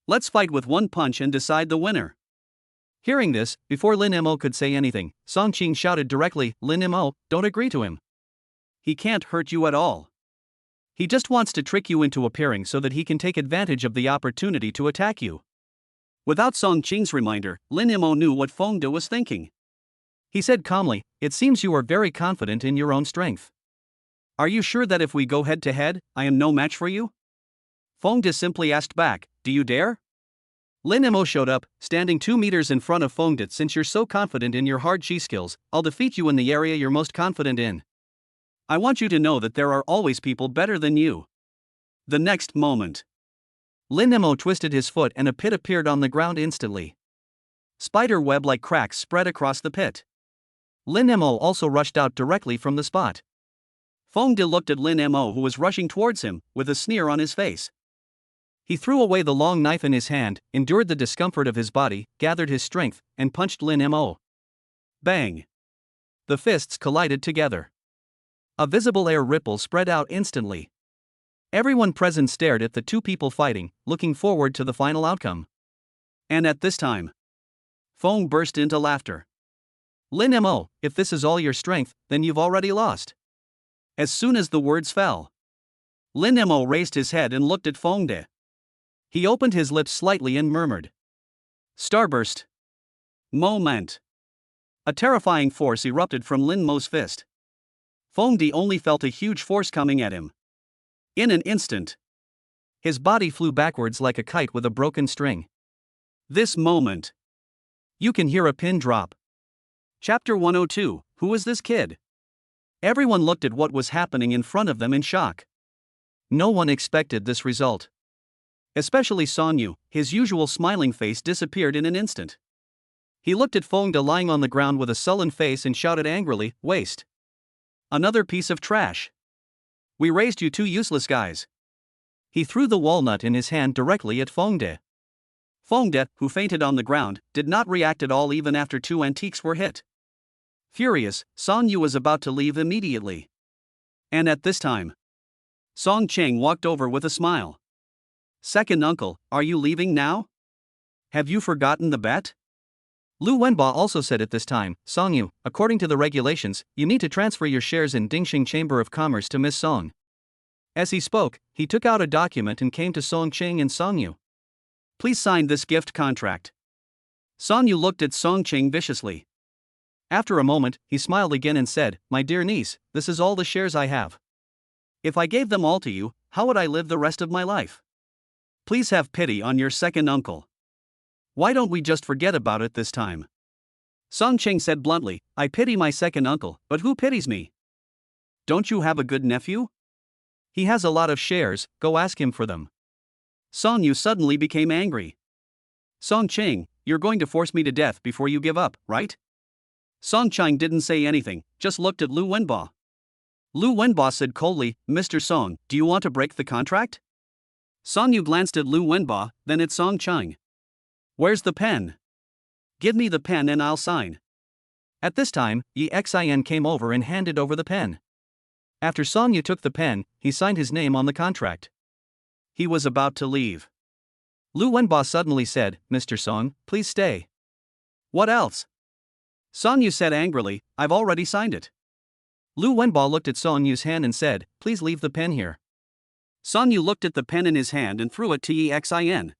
Let's fight with one punch and decide the winner. Hearing this, before Lin Mo could say anything, Song Qing shouted directly, Lin Mo, don't agree to him. He can't hurt you at all. He just wants to trick you into appearing so that he can take advantage of the opportunity to attack you. Without Song Qing's reminder, Lin Mo knew what Feng De was thinking. He said calmly, it seems you are very confident in your own strength. Are you sure that if we go head to head, I am no match for you? Feng De simply asked back, do you dare? Lin Mo showed up, standing 2 meters in front of Feng De. Since you're so confident in your hard chi skills, I'll defeat you in the area you're most confident in. I want you to know that there are always people better than you. The next moment, Lin Mo twisted his foot and a pit appeared on the ground instantly. Spider web-like cracks spread across the pit. Lin Mo also rushed out directly from the spot. Feng De looked at Lin Mo, who was rushing towards him, with a sneer on his face. He threw away the long knife in his hand, endured the discomfort of his body, gathered his strength, and punched Lin Mo. Bang! The fists collided together. A visible air ripple spread out instantly. Everyone present stared at the two people fighting, looking forward to the final outcome. And at this time, Feng burst into laughter. Lin Mo, if this is all your strength, then you've already lost. As soon as the words fell, Lin Mo raised his head and looked at Feng De. He opened his lips slightly and murmured. Starburst. Moment. A terrifying force erupted from Lin Mo's fist. Feng De only felt a huge force coming at him. In an instant, his body flew backwards like a kite with a broken string. This moment, you can hear a pin drop. Chapter 102, Who is this kid? Everyone looked at what was happening in front of them in shock. No one expected this result. Especially Song Yu, his usual smiling face disappeared in an instant. He looked at Feng De lying on the ground with a sullen face and shouted angrily, waste. Another piece of trash. We raised you two useless guys. He threw the walnut in his hand directly at Feng De. Feng De, who fainted on the ground, did not react at all even after 2 antiques were hit. Furious, Song Yu was about to leave immediately. And at this time, Song Cheng walked over with a smile. Second uncle, are you leaving now? Have you forgotten the bet? Lu Wenba also said at this time, Song Yu, according to the regulations, you need to transfer your shares in Dingxing Chamber of Commerce to Miss Song. As he spoke, he took out a document and came to Song Cheng and Song Yu. Please sign this gift contract. Song Yu looked at Song Cheng viciously. After a moment, he smiled again and said, my dear niece, this is all the shares I have. If I gave them all to you, how would I live the rest of my life? Please have pity on your second uncle. Why don't we just forget about it this time? Song Cheng said bluntly, I pity my second uncle, but who pities me? Don't you have a good nephew? He has a lot of shares, go ask him for them. Song Yu suddenly became angry. Song Cheng, you're going to force me to death before you give up, right? Song Cheng didn't say anything, just looked at Lu Wenba. Lu Wenba said coldly, Mr. Song, do you want to break the contract? Song Yu glanced at Lu Wenba, then at Song Cheng. Where's the pen? Give me the pen and I'll sign. At this time, Yi Xin came over and handed over the pen. After Song Yu took the pen, he signed his name on the contract. He was about to leave. Lu Wenba suddenly said, Mr. Song, please stay. What else? Song Yu said angrily, I've already signed it. Lu Wenba looked at Song Yu's hand and said, please leave the pen here. Song Yu looked at the pen in his hand and threw it to Yi Xin.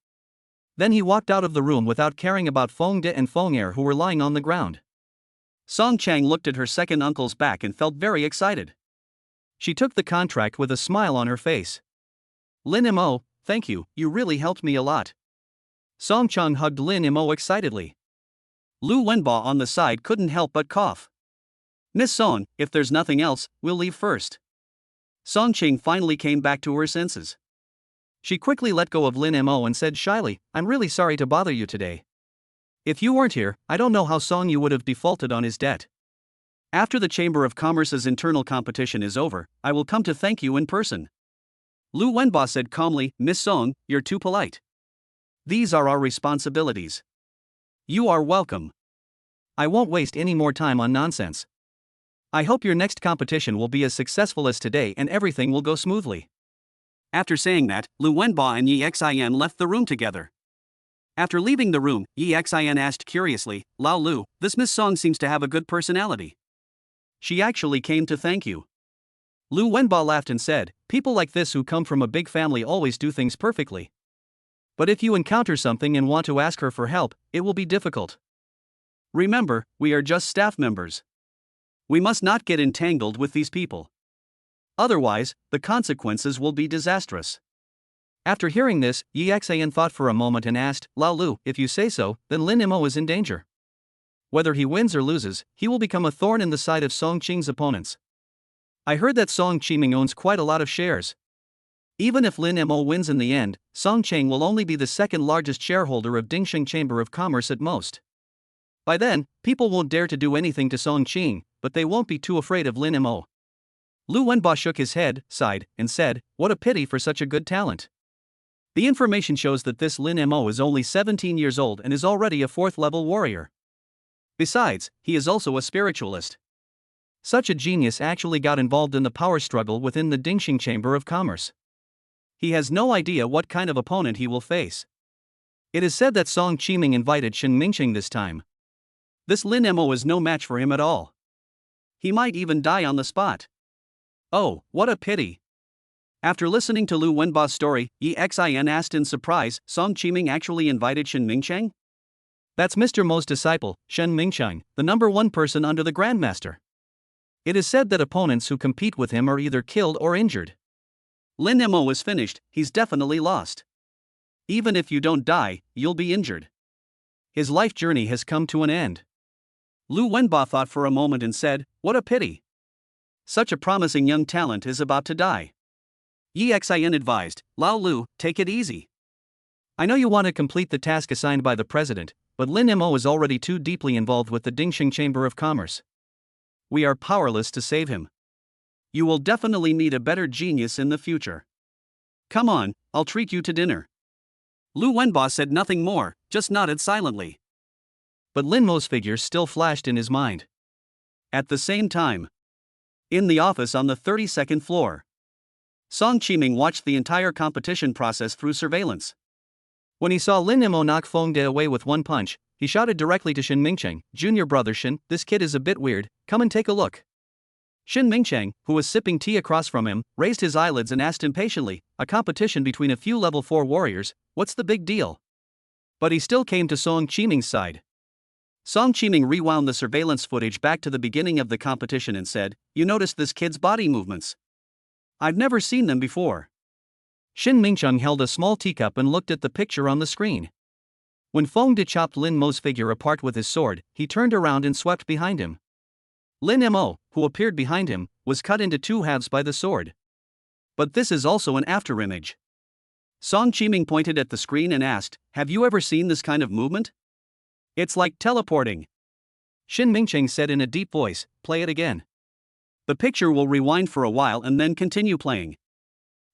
Then he walked out of the room without caring about Feng De and Feng Er, who were lying on the ground. Song Chang looked at her second uncle's back and felt very excited. She took the contract with a smile on her face. Lin Mo, thank you, you really helped me a lot. Song Chang hugged Lin Mo excitedly. Lu Wenba on the side couldn't help but cough. Miss Song, if there's nothing else, we'll leave first. Song Ching finally came back to her senses. She quickly let go of Lin Mo and said shyly, I'm really sorry to bother you today. If you weren't here, I don't know how Song Yu would have defaulted on his debt. After the Chamber of Commerce's internal competition is over, I will come to thank you in person. Lu Wenba said calmly, Miss Song, you're too polite. These are our responsibilities. You are welcome. I won't waste any more time on nonsense. I hope your next competition will be as successful as today and everything will go smoothly. After saying that, Lu Wenba and Yi Xian left the room together. After leaving the room, Yi Xian asked curiously, Lao Lu, this Miss Song seems to have a good personality. She actually came to thank you. Lu Wenba laughed and said, people like this who come from a big family always do things perfectly. But if you encounter something and want to ask her for help, it will be difficult. Remember, we are just staff members. We must not get entangled with these people. Otherwise, the consequences will be disastrous. After hearing this, Yi Xian thought for a moment and asked, Lao Lu, if you say so, then Lin Mo is in danger. Whether he wins or loses, he will become a thorn in the side of Song Qing's opponents. I heard that Song Qiming owns quite a lot of shares. Even if Lin Mo wins in the end, Song Cheng will only be the second largest shareholder of Dingxing Chamber of Commerce at most. By then, people won't dare to do anything to Song Qing, but they won't be too afraid of Lin Mo. Lu Wenba shook his head, sighed, and said, what a pity for such a good talent. The information shows that this Lin Mo is only 17 years old and is already a 4th-level warrior. Besides, he is also a spiritualist. Such a genius actually got involved in the power struggle within the Dingxing Chamber of Commerce. He has no idea what kind of opponent he will face. It is said that Song Qiming invited Shen Mingqing this time. This Lin Mo is no match for him at all. He might even die on the spot. Oh, what a pity. After listening to Lu Wenba's story, Yi Xian asked in surprise, Song Qiming actually invited Shen Mingqiang? That's Mr. Mo's disciple, Shen Mingqiang, the number 1 person under the Grandmaster. It is said that opponents who compete with him are either killed or injured. Lin Mo is finished, he's definitely lost. Even if you don't die, you'll be injured. His life journey has come to an end. Lu Wenba thought for a moment and said, what a pity. Such a promising young talent is about to die. Yi Xian advised, Lao Lu, take it easy. I know you want to complete the task assigned by the president, but Lin Mo is already too deeply involved with the Dingxing Chamber of Commerce. We are powerless to save him. You will definitely need a better genius in the future. Come on, I'll treat you to dinner. Lu Wenba said nothing more, just nodded silently. But Lin Mo's figure still flashed in his mind. At the same time, in the office on the 32nd floor, Song Qiming watched the entire competition process through surveillance. When he saw Lin Mo knock Feng De away with one punch, he shouted directly to Shen Mingqiang, Junior brother Shen, this kid is a bit weird, come and take a look. Shen Mingqiang, who was sipping tea across from him, raised his eyelids and asked impatiently, a competition between a few level 4 warriors, what's the big deal? But he still came to Song Qiming's side. Song Qiming rewound the surveillance footage back to the beginning of the competition and said, you noticed this kid's body movements? I've never seen them before. Shen Mingqiang held a small teacup and looked at the picture on the screen. When Feng De chopped Lin Mo's figure apart with his sword, he turned around and swept behind him. Lin Mo, who appeared behind him, was cut into 2 halves by the sword. But this is also an afterimage. Song Qiming pointed at the screen and asked, have you ever seen this kind of movement? It's like teleporting. Shen Mingqiang said in a deep voice, play it again. The picture will rewind for a while and then continue playing.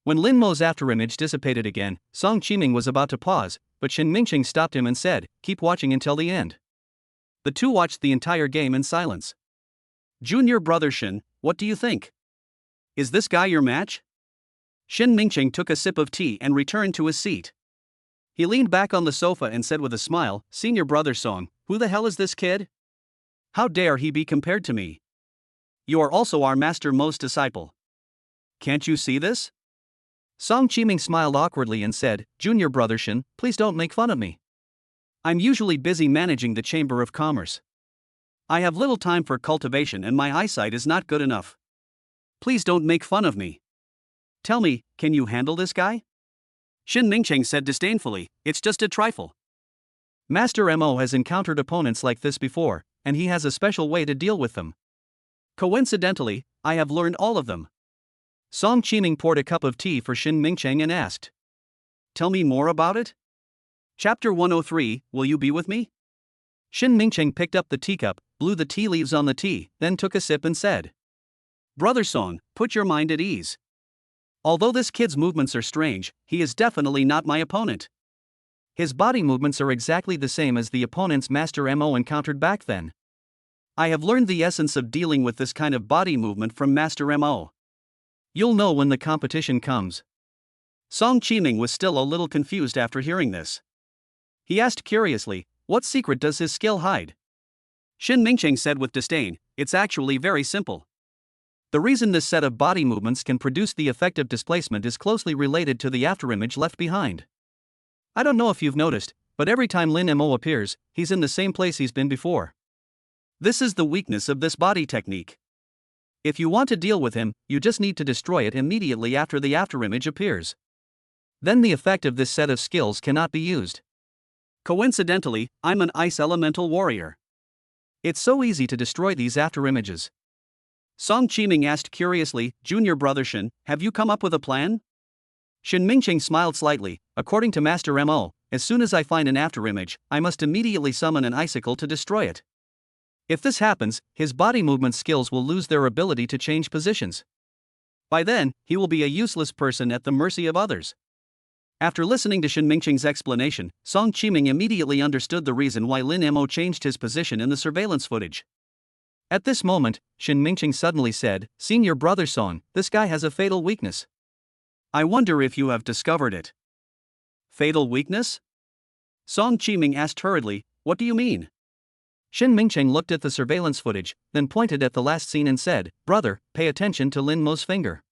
When Lin Mo's afterimage dissipated again, Song Qiming was about to pause, but Shen Mingqiang stopped him and said, keep watching until the end. The two watched the entire game in silence. Junior brother Shen, what do you think? Is this guy your match? Shen Mingqiang took a sip of tea and returned to his seat. He leaned back on the sofa and said with a smile, Senior brother Song, who the hell is this kid? How dare he be compared to me? You are also our Master Mo's disciple. Can't you see this? Song Qiming smiled awkwardly and said, Junior brother Shen, please don't make fun of me. I'm usually busy managing the Chamber of Commerce. I have little time for cultivation and my eyesight is not good enough. Please don't make fun of me. Tell me, can you handle this guy? Shin Mingcheng said disdainfully, it's just a trifle. Master Mo has encountered opponents like this before, and he has a special way to deal with them. Coincidentally, I have learned all of them. Song Qiming poured a cup of tea for Shin Mingcheng and asked, Tell me more about it? Chapter 103, Will you be with me? Shin Mingcheng picked up the teacup, blew the tea leaves on the tea, then took a sip and said, Brother Song, put your mind at ease. Although this kid's movements are strange, he is definitely not my opponent. His body movements are exactly the same as the opponents Master Mo encountered back then. I have learned the essence of dealing with this kind of body movement from Master Mo. You'll know when the competition comes. Song Qiming was still a little confused after hearing this. He asked curiously, what secret does his skill hide? Shin Mingcheng said with disdain, it's actually very simple. The reason this set of body movements can produce the effect of displacement is closely related to the afterimage left behind. I don't know if you've noticed, but every time Lin Mo appears, he's in the same place he's been before. This is the weakness of this body technique. If you want to deal with him, you just need to destroy it immediately after the afterimage appears. Then the effect of this set of skills cannot be used. Coincidentally, I'm an ice elemental warrior. It's so easy to destroy these afterimages. Song Qiming asked curiously, Junior Brother Shin, have you come up with a plan? Shin Mingcheng smiled slightly. According to Master Mo, as soon as I find an afterimage, I must immediately summon an icicle to destroy it. If this happens, his body movement skills will lose their ability to change positions. By then, he will be a useless person at the mercy of others. After listening to Shin Mingcheng's explanation, Song Qiming immediately understood the reason why Lin Mo changed his position in the surveillance footage. At this moment, Shin Mingcheng suddenly said, Senior Brother Song, this guy has a fatal weakness. I wonder if you have discovered it. Fatal weakness? Song Qiming asked hurriedly, what do you mean? Shin Mingcheng looked at the surveillance footage, then pointed at the last scene and said, Brother, pay attention to Lin Mo's finger.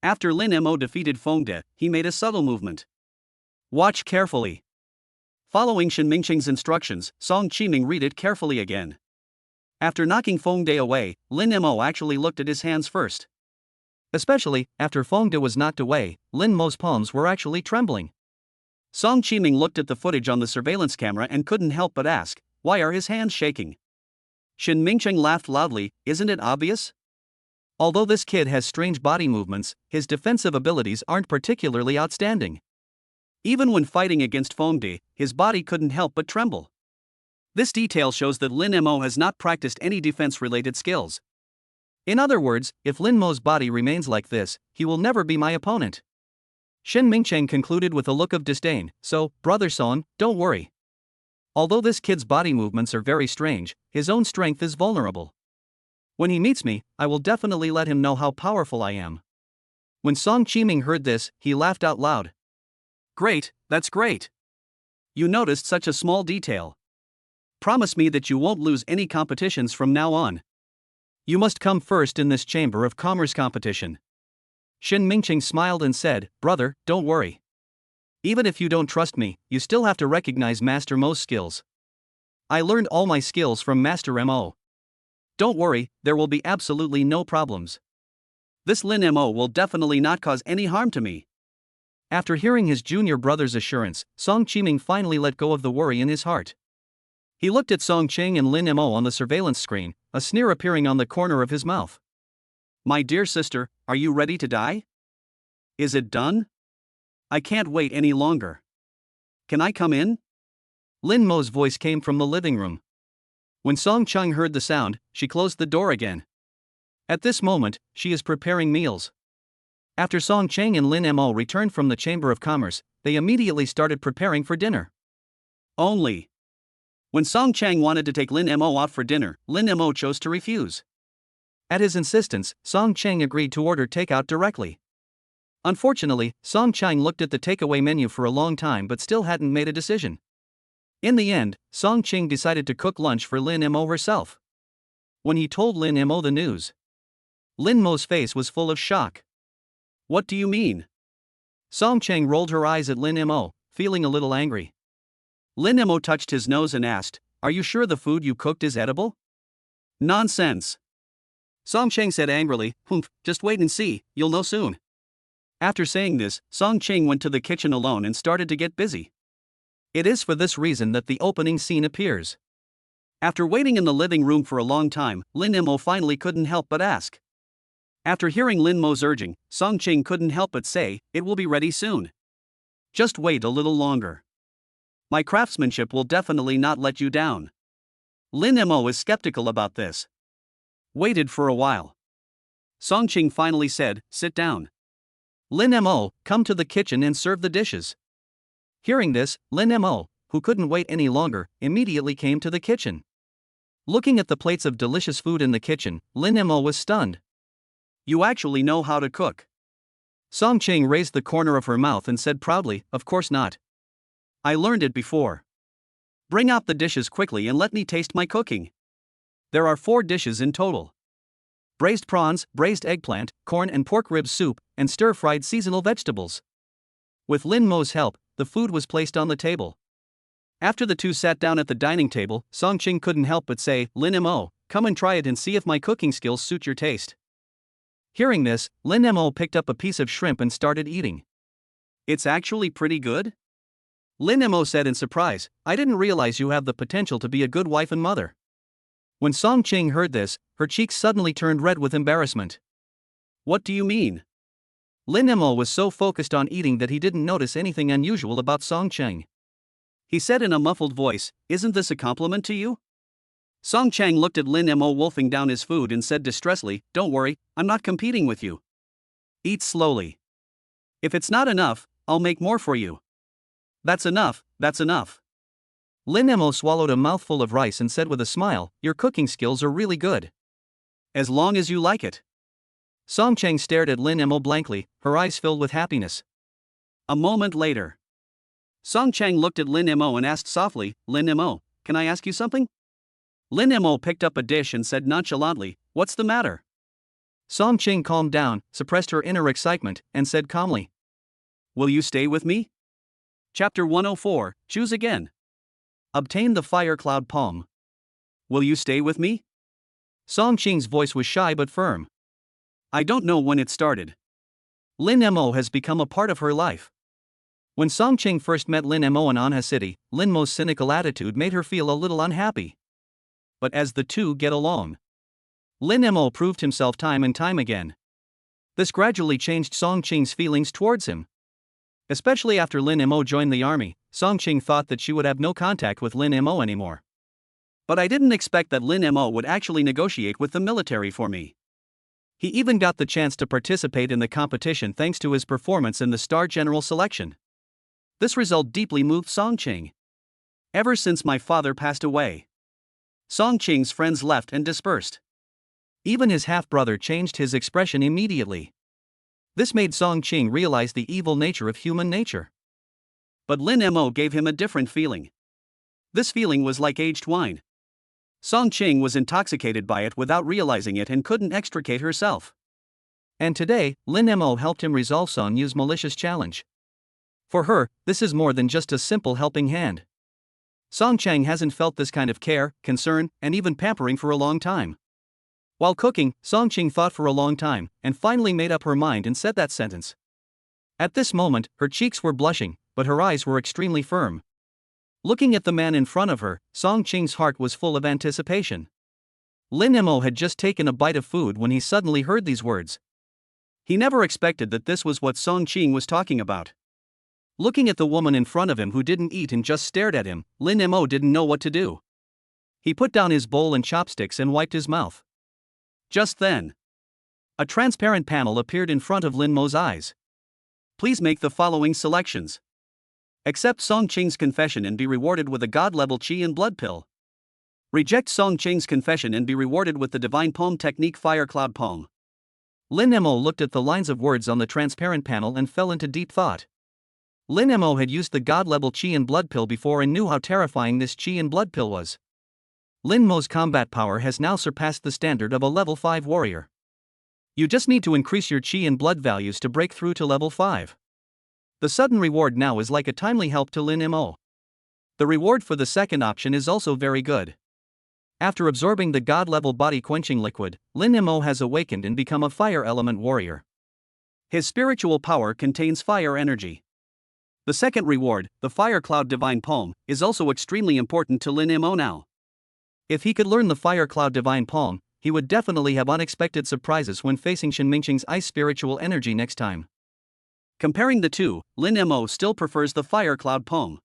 After Lin Mo defeated Fengde, he made a subtle movement. Watch carefully. Following Shin Mingcheng's instructions, Song Qiming read it carefully again. After knocking Fengde away, Lin Mo actually looked at his hands first. Especially, after Fengde was knocked away, Lin Mo's palms were actually trembling. Song Qiming looked at the footage on the surveillance camera and couldn't help but ask, why are his hands shaking? Shin Mingcheng laughed loudly, isn't it obvious? Although this kid has strange body movements, his defensive abilities aren't particularly outstanding. Even when fighting against Fengde, his body couldn't help but tremble. This detail shows that Lin Mo has not practiced any defense-related skills. In other words, if Lin Mo's body remains like this, he will never be my opponent. Shin Mingcheng concluded with a look of disdain, so, Brother Song, don't worry. Although this kid's body movements are very strange, his own strength is vulnerable. When he meets me, I will definitely let him know how powerful I am. When Song Qiming heard this, he laughed out loud. Great, that's great. You noticed such a small detail. Promise me that you won't lose any competitions from now on. You must come first in this Chamber of Commerce competition. Shin Mingcheng smiled and said, Brother, don't worry. Even if you don't trust me, you still have to recognize Master Mo's skills. I learned all my skills from Master Mo. Don't worry, there will be absolutely no problems. This Lin Mo will definitely not cause any harm to me. After hearing his junior brother's assurance, Song Qiming finally let go of the worry in his heart. He looked at Song Cheng and Lin Mo on the surveillance screen, a sneer appearing on the corner of his mouth. My dear sister, are you ready to die? Is it done? I can't wait any longer. Can I come in? Lin Mo's voice came from the living room. When Song Chung heard the sound, she closed the door again. At this moment, she is preparing meals. After Song Cheng and Lin Mo returned from the Chamber of Commerce, they immediately started preparing for dinner. Only. When Song Chang wanted to take Lin Mo out for dinner, Lin Mo chose to refuse. At his insistence, Song Cheng agreed to order takeout directly. Unfortunately, Song Chang looked at the takeaway menu for a long time but still hadn't made a decision. In the end, Song Cheng decided to cook lunch for Lin Mo herself. When he told Lin Mo the news, Lin Mo's face was full of shock. What do you mean? Song Cheng rolled her eyes at Lin Mo, feeling a little angry. Lin Mo touched his nose and asked, Are you sure the food you cooked is edible? Nonsense. Song Cheng said angrily, "Humph, just wait and see, you'll know soon." After saying this, Song Cheng went to the kitchen alone and started to get busy. It is for this reason that the opening scene appears. After waiting in the living room for a long time, Lin Mo finally couldn't help but ask. After hearing Lin Mo's urging, Song Cheng couldn't help but say, "It will be ready soon. Just wait a little longer. My craftsmanship will definitely not let you down." Lin Mo is skeptical about this. Waited for a while. Song Cheng finally said, "Sit down. Lin Mo, come to the kitchen and serve the dishes." Hearing this, Lin Mo, who couldn't wait any longer, immediately came to the kitchen. Looking at the plates of delicious food in the kitchen, Lin Mo was stunned. You actually know how to cook. Song Cheng raised the corner of her mouth and said proudly, "Of course not. I learned it before. Bring out the dishes quickly and let me taste my cooking." There are 4 dishes in total: braised prawns, braised eggplant, corn and pork rib soup, and stir-fried seasonal vegetables. With Lin Mo's help, the food was placed on the table. After the two sat down at the dining table, Song Cheng couldn't help but say, "Lin Mo, come and try it and see if my cooking skills suit your taste." Hearing this, Lin Mo picked up a piece of shrimp and started eating. It's actually pretty good? Lin Mo said in surprise, "I didn't realize you have the potential to be a good wife and mother." When Song Cheng heard this, her cheeks suddenly turned red with embarrassment. What do you mean? Lin Mo was so focused on eating that he didn't notice anything unusual about Song Cheng. He said in a muffled voice, "Isn't this a compliment to you?" Song Cheng looked at Lin Mo wolfing down his food and said distressfully, "Don't worry, I'm not competing with you. Eat slowly. If it's not enough, I'll make more for you." "That's enough, that's enough." Lin Mo swallowed a mouthful of rice and said with a smile, "Your cooking skills are really good. As long as you like it." Song Cheng stared at Lin Mo blankly, her eyes filled with happiness. A moment later, Song Cheng looked at Lin Mo and asked softly, "Lin Mo, can I ask you something?" Lin Mo picked up a dish and said nonchalantly, "What's the matter?" Song Cheng calmed down, suppressed her inner excitement, and said calmly, "Will you stay with me?" Chapter 104, Choose Again. Obtain the Fire Cloud Palm. Will you stay with me? Song Cheng's voice was shy but firm. I don't know when it started. Lin Mo has become a part of her life. When Song Cheng first met Lin Mo in Anha City, Lin Mo's cynical attitude made her feel a little unhappy. But as the two get along, Lin Mo proved himself time and time again. This gradually changed Song Cheng's feelings towards him. Especially after Lin Mo joined the army, Song Cheng thought that she would have no contact with Lin Mo anymore. But I didn't expect that Lin Mo would actually negotiate with the military for me. He even got the chance to participate in the competition thanks to his performance in the Star General selection. This result deeply moved Song Cheng. Ever since my father passed away, Song Cheng's friends left and dispersed. Even his half-brother changed his expression immediately. This made Song Cheng realize the evil nature of human nature. But Lin Mo gave him a different feeling. This feeling was like aged wine. Song Cheng was intoxicated by it without realizing it and couldn't extricate herself. And today, Lin Mo helped him resolve Song Yu's malicious challenge. For her, this is more than just a simple helping hand. Song Cheng hasn't felt this kind of care, concern, and even pampering for a long time. While cooking, Song Cheng thought for a long time, and finally made up her mind and said that sentence. At this moment, her cheeks were blushing, but her eyes were extremely firm. Looking at the man in front of her, Song Cheng's heart was full of anticipation. Lin Mo had just taken a bite of food when he suddenly heard these words. He never expected that this was what Song Cheng was talking about. Looking at the woman in front of him who didn't eat and just stared at him, Lin Mo didn't know what to do. He put down his bowl and chopsticks and wiped his mouth. Just then, a transparent panel appeared in front of Lin Mo's eyes. Please make the following selections. Accept Song Cheng's confession and be rewarded with a god-level chi and blood pill. Reject Song Cheng's confession and be rewarded with the divine palm technique Fire Cloud Palm. Lin Mo looked at the lines of words on the transparent panel and fell into deep thought. Lin Mo had used the god-level chi and blood pill before and knew how terrifying this chi and blood pill was. Lin Mo's combat power has now surpassed the standard of a level 5 warrior. You just need to increase your chi and blood values to break through to level 5. The sudden reward now is like a timely help to Lin Mo. The reward for the second option is also very good. After absorbing the god-level body-quenching liquid, Lin Mo has awakened and become a fire element warrior. His spiritual power contains fire energy. The second reward, the Fire Cloud Divine Palm, is also extremely important to Lin Mo now. If he could learn the Fire Cloud Divine Palm, he would definitely have unexpected surprises when facing Shen Mingqing's ice spiritual energy next time. Comparing the two, Lin Mo still prefers the Fire Cloud Palm.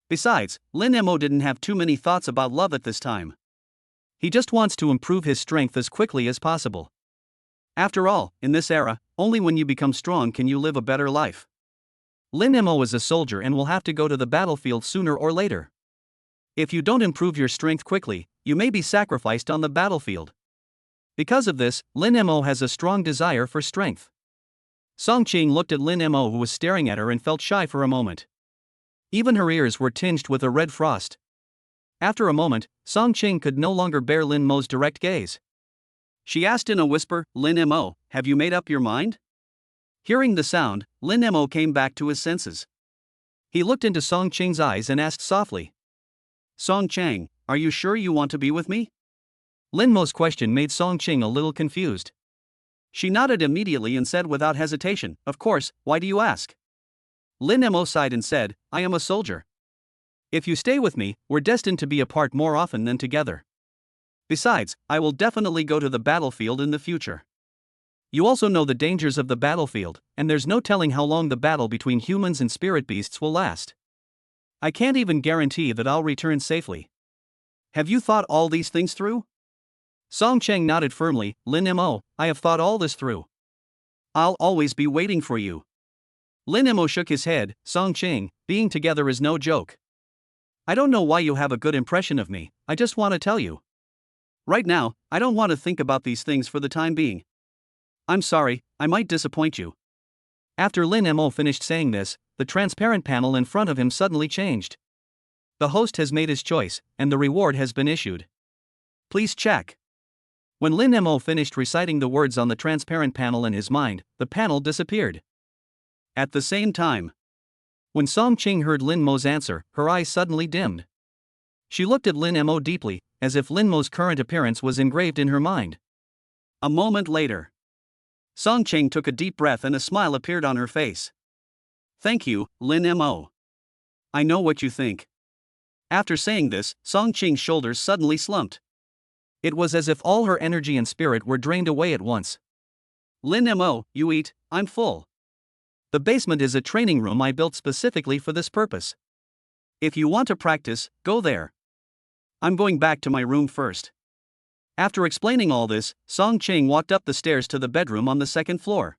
Besides, Lin Mo didn't have too many thoughts about love at this time. He just wants to improve his strength as quickly as possible. After all, in this era, only when you become strong can you live a better life. Lin Mo is a soldier and will have to go to the battlefield sooner or later. If you don't improve your strength quickly, you may be sacrificed on the battlefield. Because of this, Lin Mo has a strong desire for strength. Song Qing looked at Lin Mo, who was staring at her, and felt shy for a moment. Even her ears were tinged with a red frost. After a moment, Song Qing could no longer bear Lin Mo's direct gaze. She asked in a whisper, "Lin Mo, have you made up your mind?" Hearing the sound, Lin Mo came back to his senses. He looked into Song Qing's eyes and asked softly, "Song Chang, are you sure you want to be with me?" Lin Mo's question made Song Qing a little confused. She nodded immediately and said without hesitation, "Of course, why do you ask?" Lin Mo sighed and said, "I am a soldier. If you stay with me, we're destined to be apart more often than together. Besides, I will definitely go to the battlefield in the future. You also know the dangers of the battlefield, and there's no telling how long the battle between humans and spirit beasts will last. I can't even guarantee that I'll return safely. Have you thought all these things through?" Song Chang nodded firmly. "Lin Mo, I have thought all this through. I'll always be waiting for you." Lin Mo shook his head. "Song Ching, being together is no joke. I don't know why you have a good impression of me, I just want to tell you. Right now, I don't want to think about these things for the time being. I'm sorry, I might disappoint you." After Lin Mo finished saying this, the transparent panel in front of him suddenly changed. The host has made his choice, and the reward has been issued. Please check. When Lin Mo finished reciting the words on the transparent panel in his mind, the panel disappeared. At the same time, when Song Qing heard Lin Mo's answer, her eyes suddenly dimmed. She looked at Lin Mo deeply, as if Lin Mo's current appearance was engraved in her mind. A moment later, Song Qing took a deep breath and a smile appeared on her face. "Thank you, Lin Mo. I know what you think." After saying this, Song Qing's shoulders suddenly slumped. It was as if all her energy and spirit were drained away at once. "Lin Mo, you eat, I'm full. The basement is a training room I built specifically for this purpose. If you want to practice, go there. I'm going back to my room first." After explaining all this, Song Qing walked up the stairs to the bedroom on the second floor.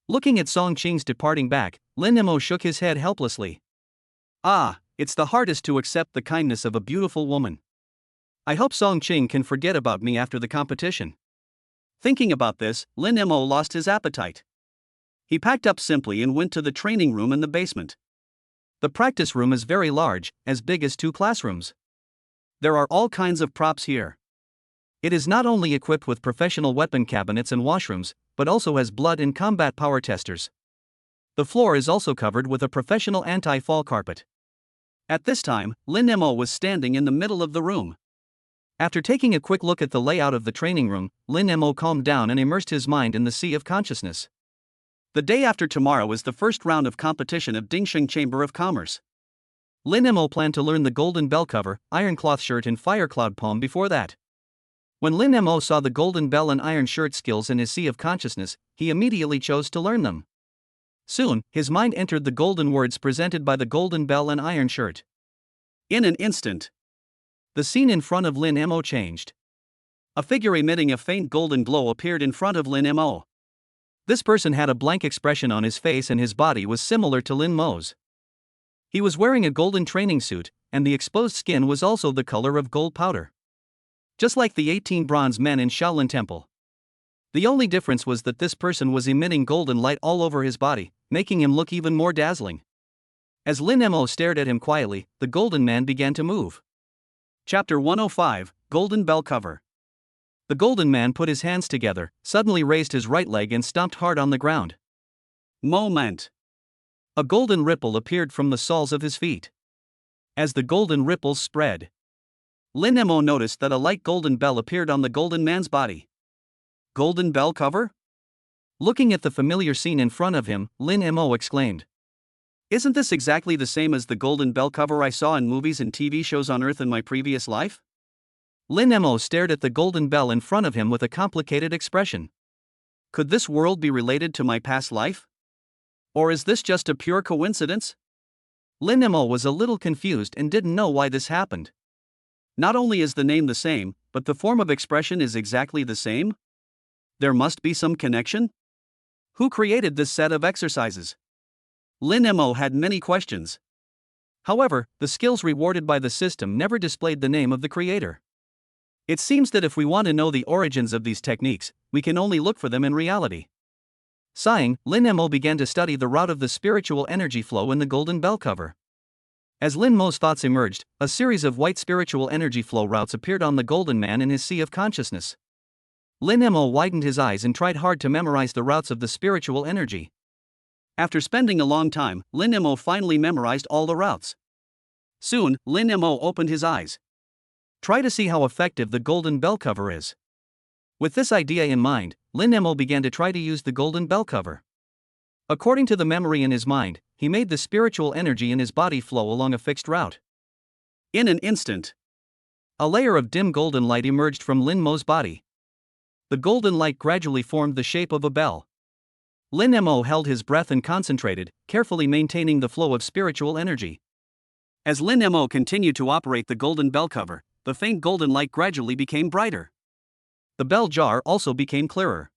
Looking at Song Qing's departing back, Lin Mo shook his head helplessly. "Ah, it's the hardest to accept the kindness of a beautiful woman. I hope Song Qing can forget about me after the competition." Thinking about this, Lin Mo lost his appetite. He packed up simply and went to the training room in the basement. The practice room is very large, as big as 2 classrooms. There are all kinds of props here. It is not only equipped with professional weapon cabinets and washrooms, but also has blood and combat power testers. The floor is also covered with a professional anti-fall carpet. At this time, Lin Mo was standing in the middle of the room. After taking a quick look at the layout of the training room, Lin Mo calmed down and immersed his mind in the sea of consciousness. The day after tomorrow is the first round of competition of Dingsheng Chamber of Commerce. Lin Mo planned to learn the golden bell cover, iron cloth shirt and fire cloud palm before that. When Lin Mo saw the golden bell and iron shirt skills in his sea of consciousness, he immediately chose to learn them. Soon, his mind entered the golden words presented by the golden bell and iron shirt. In an instant, the scene in front of Lin Mo changed. A figure emitting a faint golden glow appeared in front of Lin Mo. This person had a blank expression on his face and his body was similar to Lin Mo's. He was wearing a golden training suit, and the exposed skin was also the color of gold powder. Just like the 18 bronze men in Shaolin Temple. The only difference was that this person was emitting golden light all over his body, making him look even more dazzling. As Lin Mo stared at him quietly, the golden man began to move. Chapter 105, Golden Bell Cover. The golden man put his hands together, suddenly raised his right leg and stomped hard on the ground. Moment. A golden ripple appeared from the soles of his feet. As the golden ripples spread, Lin Mo noticed that a light golden bell appeared on the golden man's body. Golden bell cover? Looking at the familiar scene in front of him, Lin Mo exclaimed. Isn't this exactly the same as the golden bell cover I saw in movies and TV shows on Earth in my previous life? Lin Mo stared at the golden bell in front of him with a complicated expression. Could this world be related to my past life? Or is this just a pure coincidence? Lin Mo was a little confused and didn't know why this happened. Not only is the name the same, but the form of expression is exactly the same? There must be some connection? Who created this set of exercises? Lin Mo had many questions. However, the skills rewarded by the system never displayed the name of the creator. It seems that if we want to know the origins of these techniques, we can only look for them in reality. Sighing, Lin Mo began to study the route of the spiritual energy flow in the golden bell cover. As Lin Mo's thoughts emerged, a series of white spiritual energy flow routes appeared on the golden man in his sea of consciousness. Lin Mo widened his eyes and tried hard to memorize the routes of the spiritual energy. After spending a long time, Lin Mo finally memorized all the routes. Soon, Lin Mo opened his eyes. Try to see how effective the golden bell cover is. With this idea in mind, Lin Mo began to try to use the golden bell cover. According to the memory in his mind, he made the spiritual energy in his body flow along a fixed route. In an instant, a layer of dim golden light emerged from Lin Mo's body. The golden light gradually formed the shape of a bell. Lin Mo held his breath and concentrated, carefully maintaining the flow of spiritual energy. As Lin Mo continued to operate the golden bell cover, the faint golden light gradually became brighter. The bell jar also became clearer.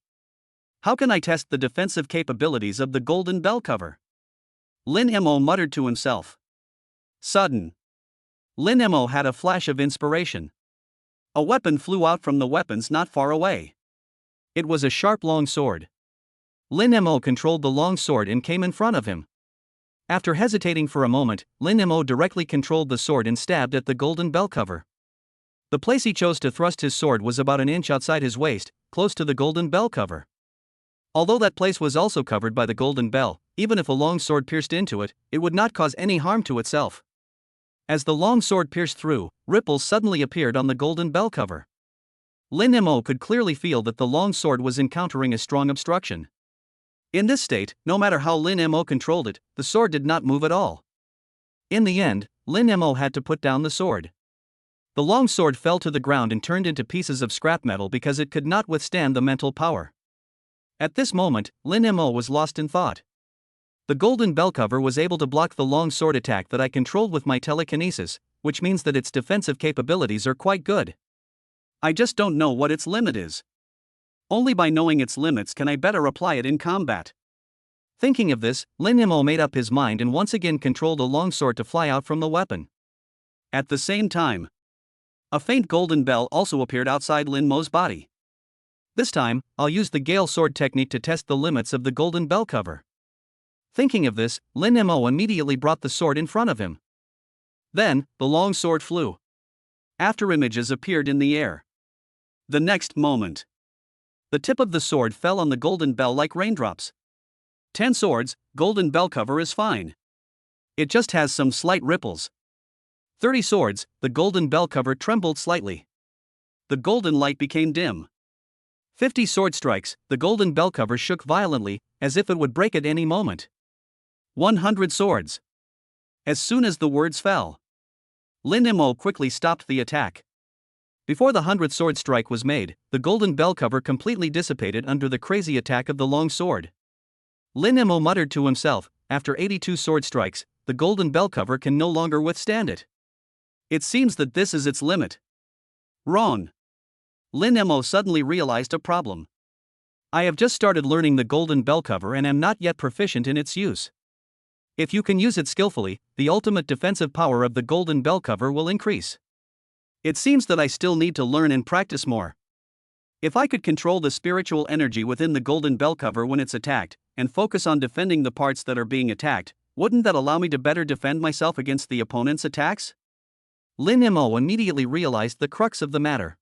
How can I test the defensive capabilities of the golden bell cover? Lin Mo muttered to himself. Sudden. Lin Mo had a flash of inspiration. A weapon flew out from the weapons not far away. It was a sharp long sword. Lin Mo controlled the long sword and came in front of him. After hesitating for a moment, Lin Mo directly controlled the sword and stabbed at the golden bell cover. The place he chose to thrust his sword was about an inch outside his waist, close to the golden bell cover. Although that place was also covered by the golden bell, even if a long sword pierced into it, it would not cause any harm to itself. As the long sword pierced through, ripples suddenly appeared on the golden bell cover. Lin Mo could clearly feel that the long sword was encountering a strong obstruction. In this state, no matter how Lin Mo controlled it, the sword did not move at all. In the end, Lin Mo had to put down the sword. The long sword fell to the ground and turned into pieces of scrap metal because it could not withstand the mental power. At this moment, Lin Mo was lost in thought. The golden bell cover was able to block the long sword attack that I controlled with my telekinesis, which means that its defensive capabilities are quite good. I just don't know what its limit is. Only by knowing its limits can I better apply it in combat. Thinking of this, Lin Mo made up his mind and once again controlled a long sword to fly out from the weapon. At the same time, a faint golden bell also appeared outside Lin Mo's body. This time, I'll use the Gale Sword technique to test the limits of the golden bell cover. Thinking of this, Lin Mo immediately brought the sword in front of him. Then, the long sword flew. After images appeared in the air. The next moment, the tip of the sword fell on the golden bell like raindrops. 10 swords, golden bell cover is fine. It just has some slight ripples. 30 swords, the golden bell cover trembled slightly. The golden light became dim. 50 sword strikes, the golden bell cover shook violently, as if it would break at any moment. 100 swords. As soon as the words fell, Lin Mo quickly stopped the attack. Before the 100th sword strike was made, the golden bell cover completely dissipated under the crazy attack of the long sword. Lin Mo muttered to himself, after 82 sword strikes, the golden bell cover can no longer withstand it. It seems that this is its limit. Wrong. Lin Mo suddenly realized a problem. I have just started learning the golden bell cover and am not yet proficient in its use. If you can use it skillfully, the ultimate defensive power of the golden bell cover will increase. It seems that I still need to learn and practice more. If I could control the spiritual energy within the golden bell cover when it's attacked, and focus on defending the parts that are being attacked, wouldn't that allow me to better defend myself against the opponent's attacks? Lin Mo immediately realized the crux of the matter.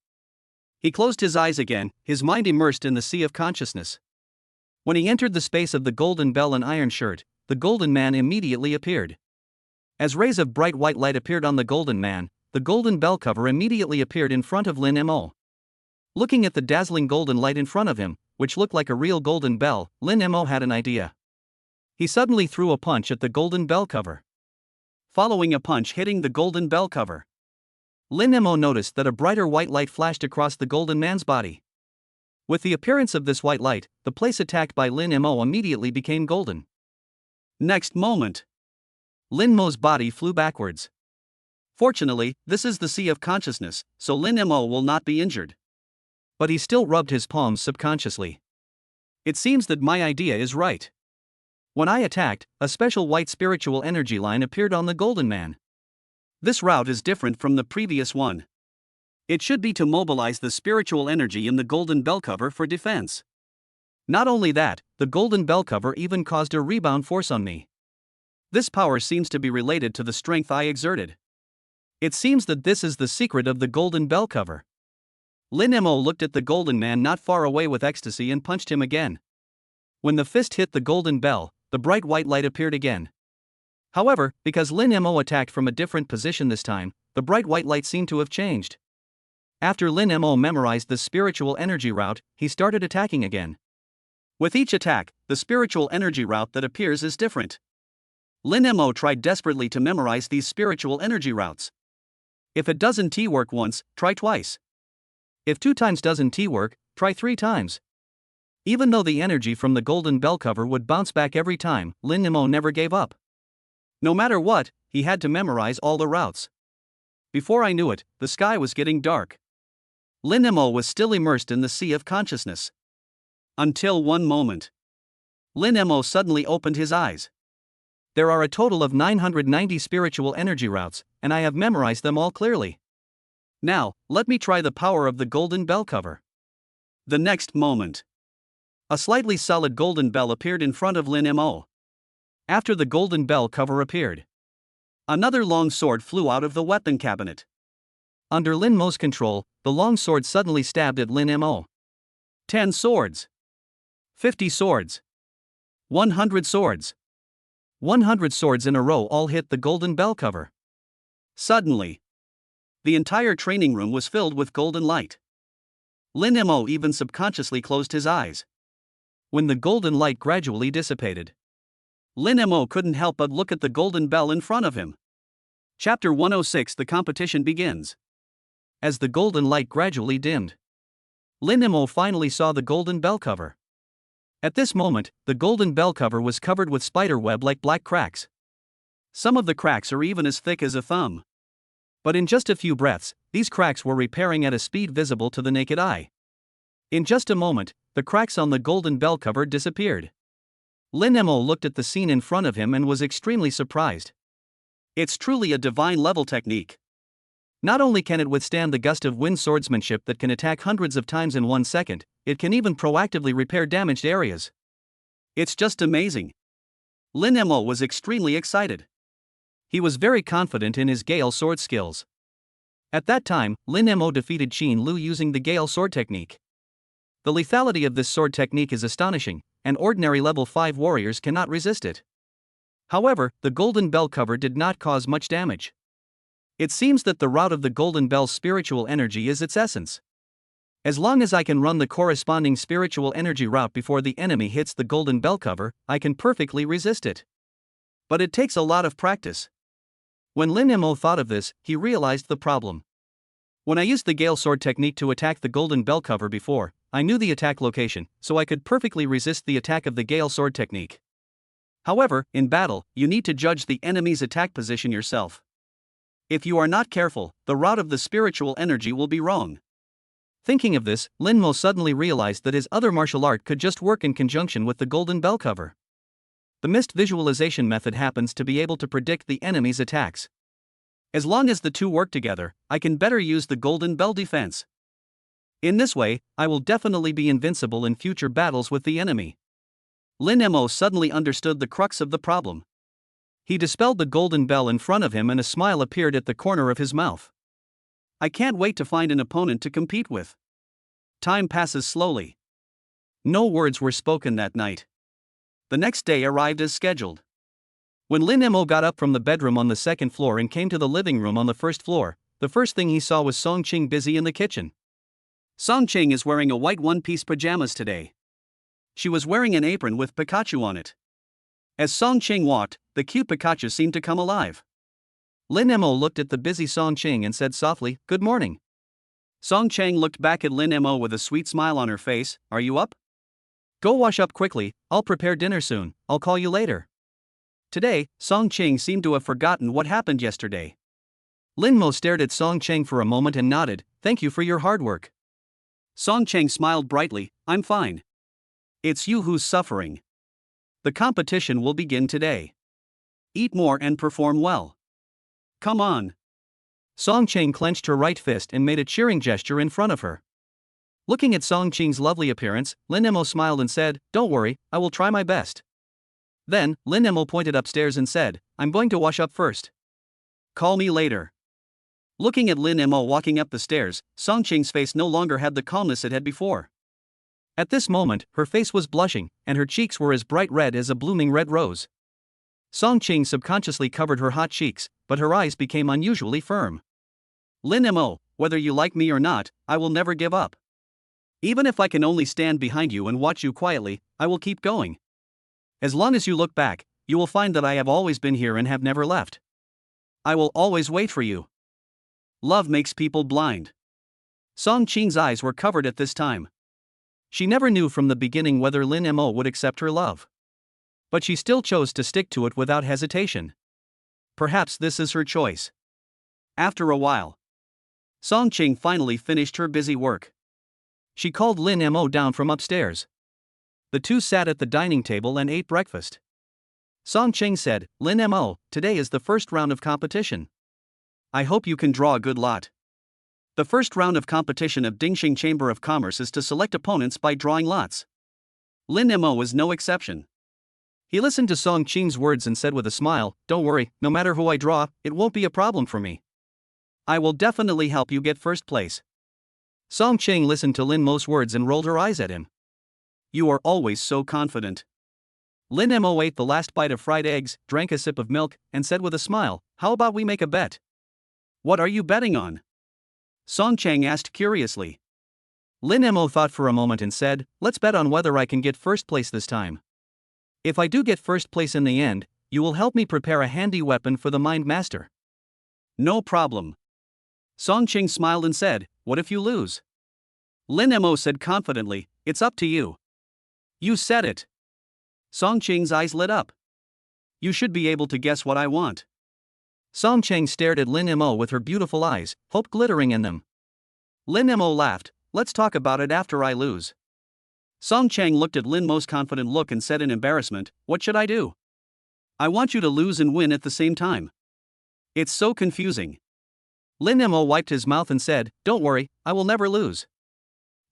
He closed his eyes again, his mind immersed in the sea of consciousness. When he entered the space of the golden bell and iron shirt, the golden man immediately appeared. As rays of bright white light appeared on the golden man, the golden bell cover immediately appeared in front of Lin Mo. Looking at the dazzling golden light in front of him, which looked like a real golden bell, Lin Mo had an idea. He suddenly threw a punch at the golden bell cover. Following a punch hitting the golden bell cover, Lin Mo noticed that a brighter white light flashed across the golden man's body. With the appearance of this white light, the place attacked by Lin Mo immediately became golden. Next moment, Lin Mo's body flew backwards. Fortunately, this is the sea of consciousness, so Lin Mo will not be injured. But he still rubbed his palms subconsciously. It seems that my idea is right. When I attacked, a special white spiritual energy line appeared on the golden man. This route is different from the previous one. It should be to mobilize the spiritual energy in the golden bell cover for defense. Not only that, the golden bell cover even caused a rebound force on me. This power seems to be related to the strength I exerted. It seems that this is the secret of the golden bell cover. Lin Mo looked at the golden man not far away with ecstasy and punched him again. When the fist hit the golden bell, the bright white light appeared again. However, because Lin Mo attacked from a different position this time, the bright white light seemed to have changed. After Lin Mo memorized the spiritual energy route, he started attacking again. With each attack, the spiritual energy route that appears is different. Lin Mo tried desperately to memorize these spiritual energy routes. If it doesn't work once, try twice. If 2 times doesn't work, try 3 times. Even though the energy from the golden bell cover would bounce back every time, Lin Mo never gave up. No matter what, he had to memorize all the routes. Before I knew it, the sky was getting dark. Lin Mo was still immersed in the sea of consciousness. Until one moment. Lin Mo suddenly opened his eyes. There are a total of 990 spiritual energy routes, and I have memorized them all clearly. Now, let me try the power of the golden bell cover. The next moment, a slightly solid golden bell appeared in front of Lin Mo. After the golden bell cover appeared, another long sword flew out of the weapon cabinet. Under Lin Mo's control, the long sword suddenly stabbed at Lin Mo. 10 swords. 50 swords. 100 swords. 100 swords in a row all hit the golden bell cover. Suddenly, the entire training room was filled with golden light. Lin Mo even subconsciously closed his eyes. When the golden light gradually dissipated, Lin Mo couldn't help but look at the golden bell in front of him. Chapter 106. The competition begins. As the golden light gradually dimmed, Lin Mo finally saw the golden bell cover. At this moment, the golden bell cover was covered with spider web like black cracks. Some of the cracks are even as thick as a thumb. But in just a few breaths, these cracks were repairing at a speed visible to the naked eye. In just a moment, the cracks on the golden bell cover disappeared. Lin Mo looked at the scene in front of him and was extremely surprised. It's truly a divine level technique. Not only can it withstand the gust of wind swordsmanship that can attack hundreds of times in 1 second, it can even proactively repair damaged areas. It's just amazing. Lin Mo was extremely excited. He was very confident in his Gale sword skills. At that time, Lin Mo defeated Qin Lu using the Gale sword technique. The lethality of this sword technique is astonishing, and ordinary level 5 warriors cannot resist it. However, the golden bell cover did not cause much damage. It seems that the route of the golden bell's spiritual energy is its essence. As long as I can run the corresponding spiritual energy route before the enemy hits the golden bell cover, I can perfectly resist it. But it takes a lot of practice. When Lin Mo thought of this, he realized the problem. When I used the Gale sword technique to attack the golden bell cover before, I knew the attack location, so I could perfectly resist the attack of the Gale sword technique. However, in battle, you need to judge the enemy's attack position yourself. If you are not careful, the route of the spiritual energy will be wrong. Thinking of this, Lin Mo suddenly realized that his other martial art could just work in conjunction with the golden bell cover. The mist visualization method happens to be able to predict the enemy's attacks. As long as the two work together, I can better use the golden bell defense. In this way, I will definitely be invincible in future battles with the enemy. Lin Mo suddenly understood the crux of the problem. He dispelled the golden bell in front of him and a smile appeared at the corner of his mouth. I can't wait to find an opponent to compete with. Time passes slowly. No words were spoken that night. The next day arrived as scheduled. When Lin Mo got up from the bedroom on the second floor and came to the living room on the first floor, the first thing he saw was Song Qing busy in the kitchen. Song Qing is wearing a white one-piece pajamas today. She was wearing an apron with Pikachu on it. As Song Qing walked, the cute Pikachu seemed to come alive. Lin Mo looked at the busy Song Qing and said softly, "Good morning." Song Chang looked back at Lin Mo with a sweet smile on her face. "Are you up? "Go wash up quickly, I'll prepare dinner soon, I'll call you later." Today, Song Qing seemed to have forgotten what happened yesterday. Lin Mo stared at Song Chang for a moment and nodded, "Thank you for your hard work." Song Chang smiled brightly, "I'm fine. It's you who's suffering. The competition will begin today. Eat more and perform well. Come on." Song Chang clenched her right fist and made a cheering gesture in front of her. Looking at Song Qing's lovely appearance, Lin Mo smiled and said, "Don't worry, I will try my best." Then, Lin Mo pointed upstairs and said, "I'm going to wash up first. Call me later." Looking at Lin Mo walking up the stairs, Song Qing's face no longer had the calmness it had before. At this moment, her face was blushing, and her cheeks were as bright red as a blooming red rose. Song Qing subconsciously covered her hot cheeks, but her eyes became unusually firm. "Lin Mo, whether you like me or not, I will never give up. Even if I can only stand behind you and watch you quietly, I will keep going. As long as you look back, you will find that I have always been here and have never left. I will always wait for you. Love makes people blind." Song Qing's eyes were covered at this time. She never knew from the beginning whether Lin Mo would accept her love. But she still chose to stick to it without hesitation. Perhaps this is her choice. After a while, Song Qing finally finished her busy work. She called Lin Mo down from upstairs. The two sat at the dining table and ate breakfast. Song Qing said, "Lin Mo, today is the first round of competition. I hope you can draw a good lot. The first round of competition of Dingxing Chamber of Commerce is to select opponents by drawing lots. Lin Mo was no exception." He listened to Song Qing's words and said with a smile, "Don't worry, no matter who I draw, it won't be a problem for me. I will definitely help you get first place." Song Qing listened to Lin Mo's words and rolled her eyes at him. "You are always so confident." Lin Mo ate the last bite of fried eggs, drank a sip of milk, and said with a smile, "How about we make a bet?" "What are you betting on?" Song Chang asked curiously. Lin Mo thought for a moment and said, "Let's bet on whether I can get first place this time. If I do get first place in the end, you will help me prepare a handy weapon for the Mind Master." "No problem." Song Qing smiled and said, "What if you lose?" Lin Mo said confidently, "It's up to you." "You said it." Song Qing's eyes lit up. "You should be able to guess what I want." Song Chang stared at Lin Mo with her beautiful eyes, hope glittering in them. Lin Mo laughed, "Let's talk about it after I lose." Song Chang looked at Lin Mo's confident look and said in embarrassment, "What should I do? I want you to lose and win at the same time. It's so confusing." Lin Mo wiped his mouth and said, "Don't worry, I will never lose."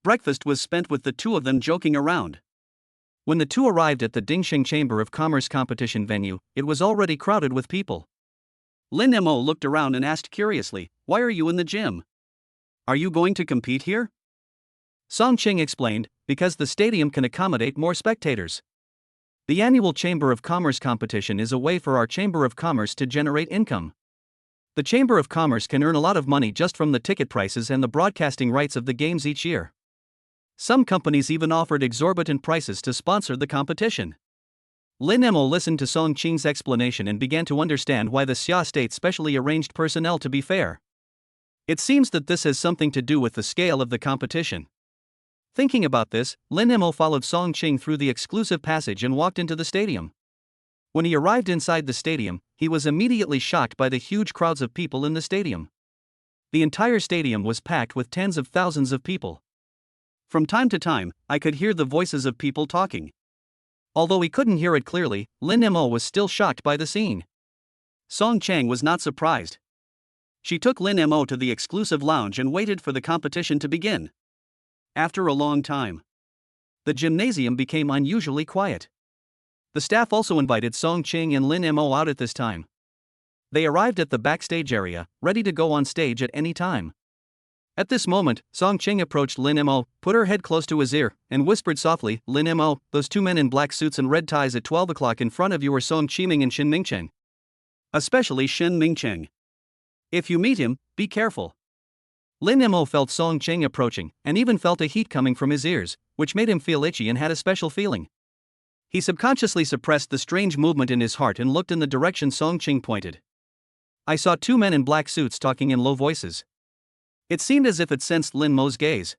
Breakfast was spent with the two of them joking around. When the two arrived at the Dingxing Chamber of Commerce competition venue, it was already crowded with people. Lin Mo looked around and asked curiously, "Why are you in the gym? Are you going to compete here?" Song Qing explained, "Because the stadium can accommodate more spectators. The annual Chamber of Commerce competition is a way for our Chamber of Commerce to generate income. The Chamber of Commerce can earn a lot of money just from the ticket prices and the broadcasting rights of the games each year. Some companies even offered exorbitant prices to sponsor the competition." Lin Mo listened to Song Qing's explanation and began to understand why the Xia state specially arranged personnel to be fair. It seems that this has something to do with the scale of the competition. Thinking about this, Lin Mo followed Song Qing through the exclusive passage and walked into the stadium. When he arrived inside the stadium, he was immediately shocked by the huge crowds of people in the stadium. The entire stadium was packed with tens of thousands of people. From time to time, I could hear the voices of people talking. Although he couldn't hear it clearly, Lin Mo was still shocked by the scene. Song Chang was not surprised. She took Lin Mo to the exclusive lounge and waited for the competition to begin. After a long time, the gymnasium became unusually quiet. The staff also invited Song Qing and Lin Mo out at this time. They arrived at the backstage area, ready to go on stage at any time. At this moment, Song Qing approached Lin Mo, put her head close to his ear, and whispered softly, "Lin Mo, those two men in black suits and red ties at 12 o'clock in front of you are Song Qiming and Shin Mingcheng. Especially Shin Mingcheng. If you meet him, be careful. Lin Mo felt Song Ching approaching, and even felt a heat coming from his ears, which made him feel itchy and had a special feeling. He subconsciously suppressed the strange movement in his heart and looked in the direction Song Ching pointed. I saw two men in black suits talking in low voices. It seemed as if it sensed Lin Mo's gaze.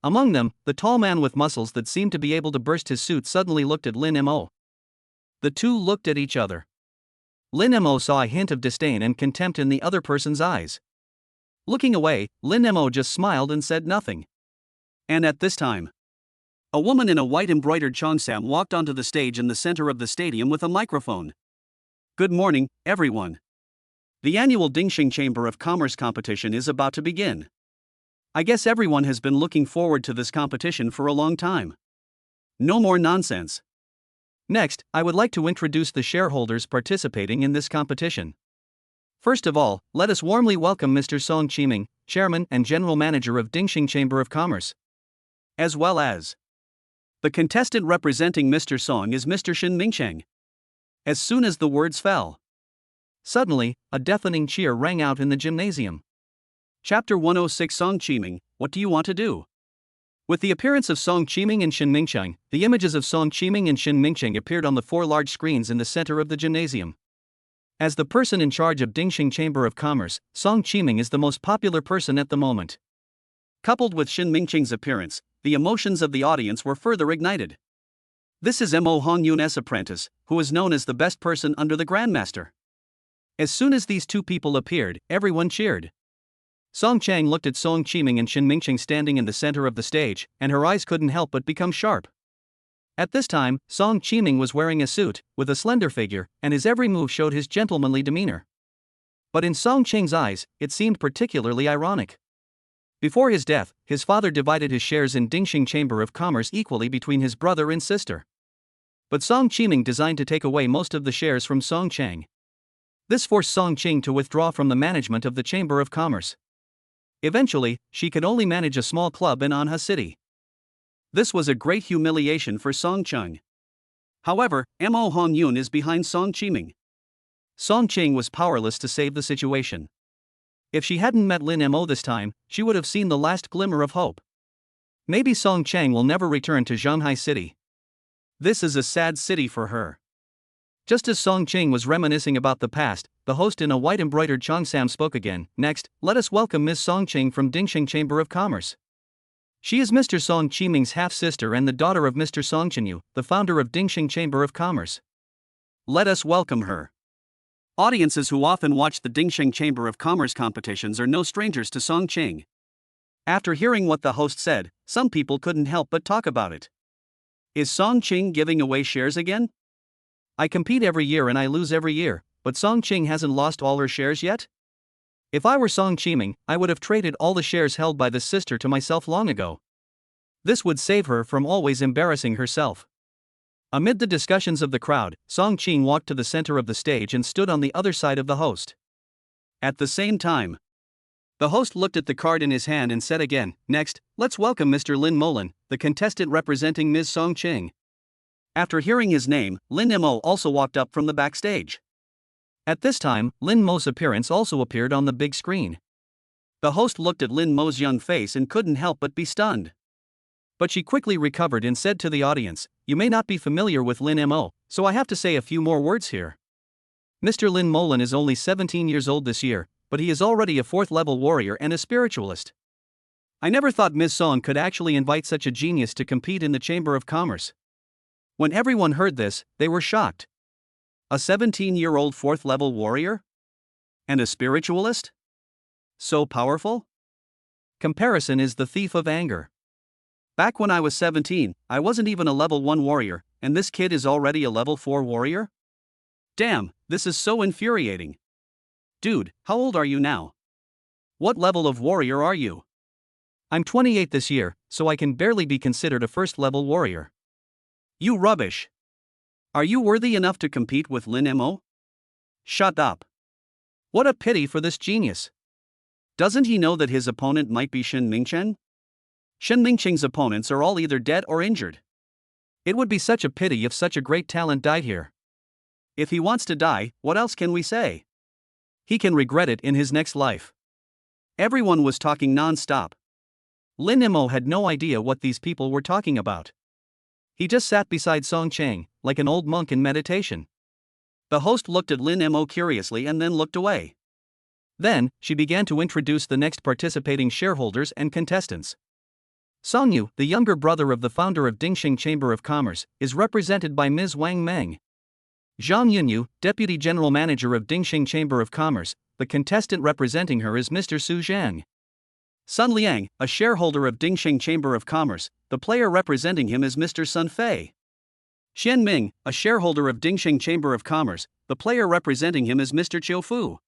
Among them, the tall man with muscles that seemed to be able to burst his suit suddenly looked at Lin Mo. The two looked at each other. Lin Mo saw a hint of disdain and contempt in the other person's eyes. Looking away, Lin Mo just smiled and said nothing. And at this time, a woman in a white embroidered cheongsam walked onto the stage in the center of the stadium with a microphone. Good morning, everyone. The annual Dingxing Chamber of Commerce competition is about to begin. I guess everyone has been looking forward to this competition for a long time. No more nonsense. Next, I would like to introduce the shareholders participating in this competition. First of all, let us warmly welcome Mr. Song Chiming, Chairman and General Manager of Dingxing Chamber of Commerce. As well as the contestant representing Mr. Song is Mr. Shin Mingcheng. As soon as the words fell, suddenly, a deafening cheer rang out in the gymnasium. Chapter 106 Song Chiming, what do you want to do? With the appearance of Song Chiming and Shin Mingcheng, the images of Song Chiming and Shin Mingcheng appeared on the four large screens in the center of the gymnasium. As the person in charge of Dingxing Chamber of Commerce, Song Chiming is the most popular person at the moment. Coupled with Shin Mingcheng's appearance, the emotions of the audience were further ignited. This is Mo Hongyun's apprentice, who is known as the best person under the Grandmaster. As soon as these two people appeared, everyone cheered. Song Chang looked at Song Chiming and Shin Mingcheng standing in the center of the stage, and her eyes couldn't help but become sharp. At this time, Song Chiming was wearing a suit, with a slender figure, and his every move showed his gentlemanly demeanor. But in Song Ching's eyes, it seemed particularly ironic. Before his death, his father divided his shares in Dingxing Chamber of Commerce equally between his brother and sister. But Song Chiming designed to take away most of the shares from Song Chang. This forced Song Ching to withdraw from the management of the Chamber of Commerce. Eventually, she could only manage a small club in Anha City. This was a great humiliation for Song Chung. However, Mo Hongyun is behind Song Chiming. Song Ching was powerless to save the situation. If she hadn't met Lin Mo this time, she would have seen the last glimmer of hope. Maybe Song Chang will never return to Shanghai City. This is a sad city for her. Just as Song Ching was reminiscing about the past, the host in a white embroidered cheongsam spoke again. Next, let us welcome Ms. Song Ching from Dingxing Chamber of Commerce. She is Mr. Song Chiming's half-sister and the daughter of Mr. Song Chenyu, the founder of Dingxing Chamber of Commerce. Let us welcome her. Audiences who often watch the Dingxing Chamber of Commerce competitions are no strangers to Song Ching. After hearing what the host said, some people couldn't help but talk about it. Is Song Ching giving away shares again? I compete every year and I lose every year, but Song Ching hasn't lost all her shares yet? If I were Song Chiming, I would have traded all the shares held by this sister to myself long ago. This would save her from always embarrassing herself. Amid the discussions of the crowd, Song Ching walked to the center of the stage and stood on the other side of the host. At the same time, the host looked at the card in his hand and said again, next, let's welcome Mr. Lin Molin, the contestant representing Ms. Song Ching. After hearing his name, Lin Mo also walked up from the backstage. At this time, Lin Mo's appearance also appeared on the big screen. The host looked at Lin Mo's young face and couldn't help but be stunned. But she quickly recovered and said to the audience, you may not be familiar with Lin Mo, so I have to say a few more words here. Mr. Lin Molin is only 17 years old this year, but he is already a 4th-level warrior and a spiritualist. I never thought Ms. Song could actually invite such a genius to compete in the Chamber of Commerce. When everyone heard this, they were shocked. A 17-year-old 4th-level warrior? And a spiritualist? So powerful? Comparison is the thief of anger. Back when I was 17, I wasn't even a level 1 warrior, and this kid is already a level 4 warrior? Damn, this is so infuriating. Dude, how old are you now? What level of warrior are you? I'm 28 this year, so I can barely be considered a 1st-level warrior. You rubbish. Are you worthy enough to compete with Lin Mo? Shut up. What a pity for this genius. Doesn't he know that his opponent might be Shin Mingchen? Shin Mingcheng's opponents are all either dead or injured. It would be such a pity if such a great talent died here. If he wants to die, what else can we say? He can regret it in his next life. Everyone was talking non-stop. Lin Mo had no idea what these people were talking about. He just sat beside Song Chang, like an old monk in meditation. The host looked at Lin Mo curiously and then looked away. Then, she began to introduce the next participating shareholders and contestants. Song Yu, the younger brother of the founder of Dingxing Chamber of Commerce, is represented by Ms. Wang Meng. Zhang Yunyu, deputy general manager of Dingxing Chamber of Commerce, the contestant representing her is Mr. Su Zhang. Sun Liang, a shareholder of Dingxing Chamber of Commerce, the player representing him is Mr. Sun Fei. Xian Ming, a shareholder of Dingxing Chamber of Commerce, the player representing him is Mr. Chiu Fu.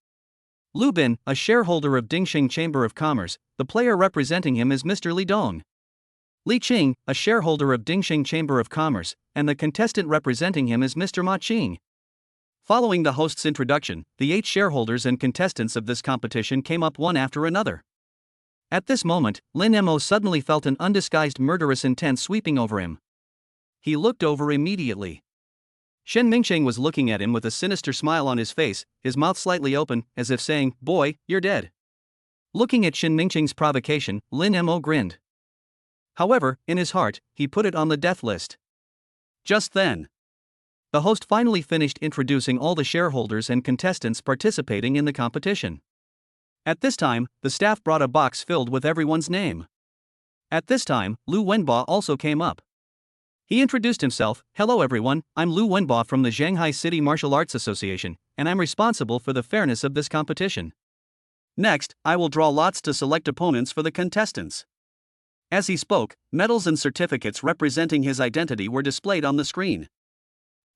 Lu Bin, a shareholder of Dingxing Chamber of Commerce, the player representing him is Mr. Li Dong. Li Qing, a shareholder of Dingxing Chamber of Commerce, and the contestant representing him is Mr. Ma Qing. Following the host's introduction, the 8 shareholders and contestants of this competition came up one after another. At this moment, Lin Mo suddenly felt an undisguised murderous intent sweeping over him. He looked over immediately. Shen Mingcheng was looking at him with a sinister smile on his face, his mouth slightly open, as if saying, "Boy, you're dead." Looking at Shen Mingcheng's provocation, Lin Mo grinned. However, in his heart, he put it on the death list. Just then, the host finally finished introducing all the shareholders and contestants participating in the competition. At this time, the staff brought a box filled with everyone's name. At this time, Lu Wenba also came up. He introduced himself. "Hello everyone, I'm Lu Wenba from the Shanghai City Martial Arts Association, and I'm responsible for the fairness of this competition. Next, I will draw lots to select opponents for the contestants." As he spoke, medals and certificates representing his identity were displayed on the screen.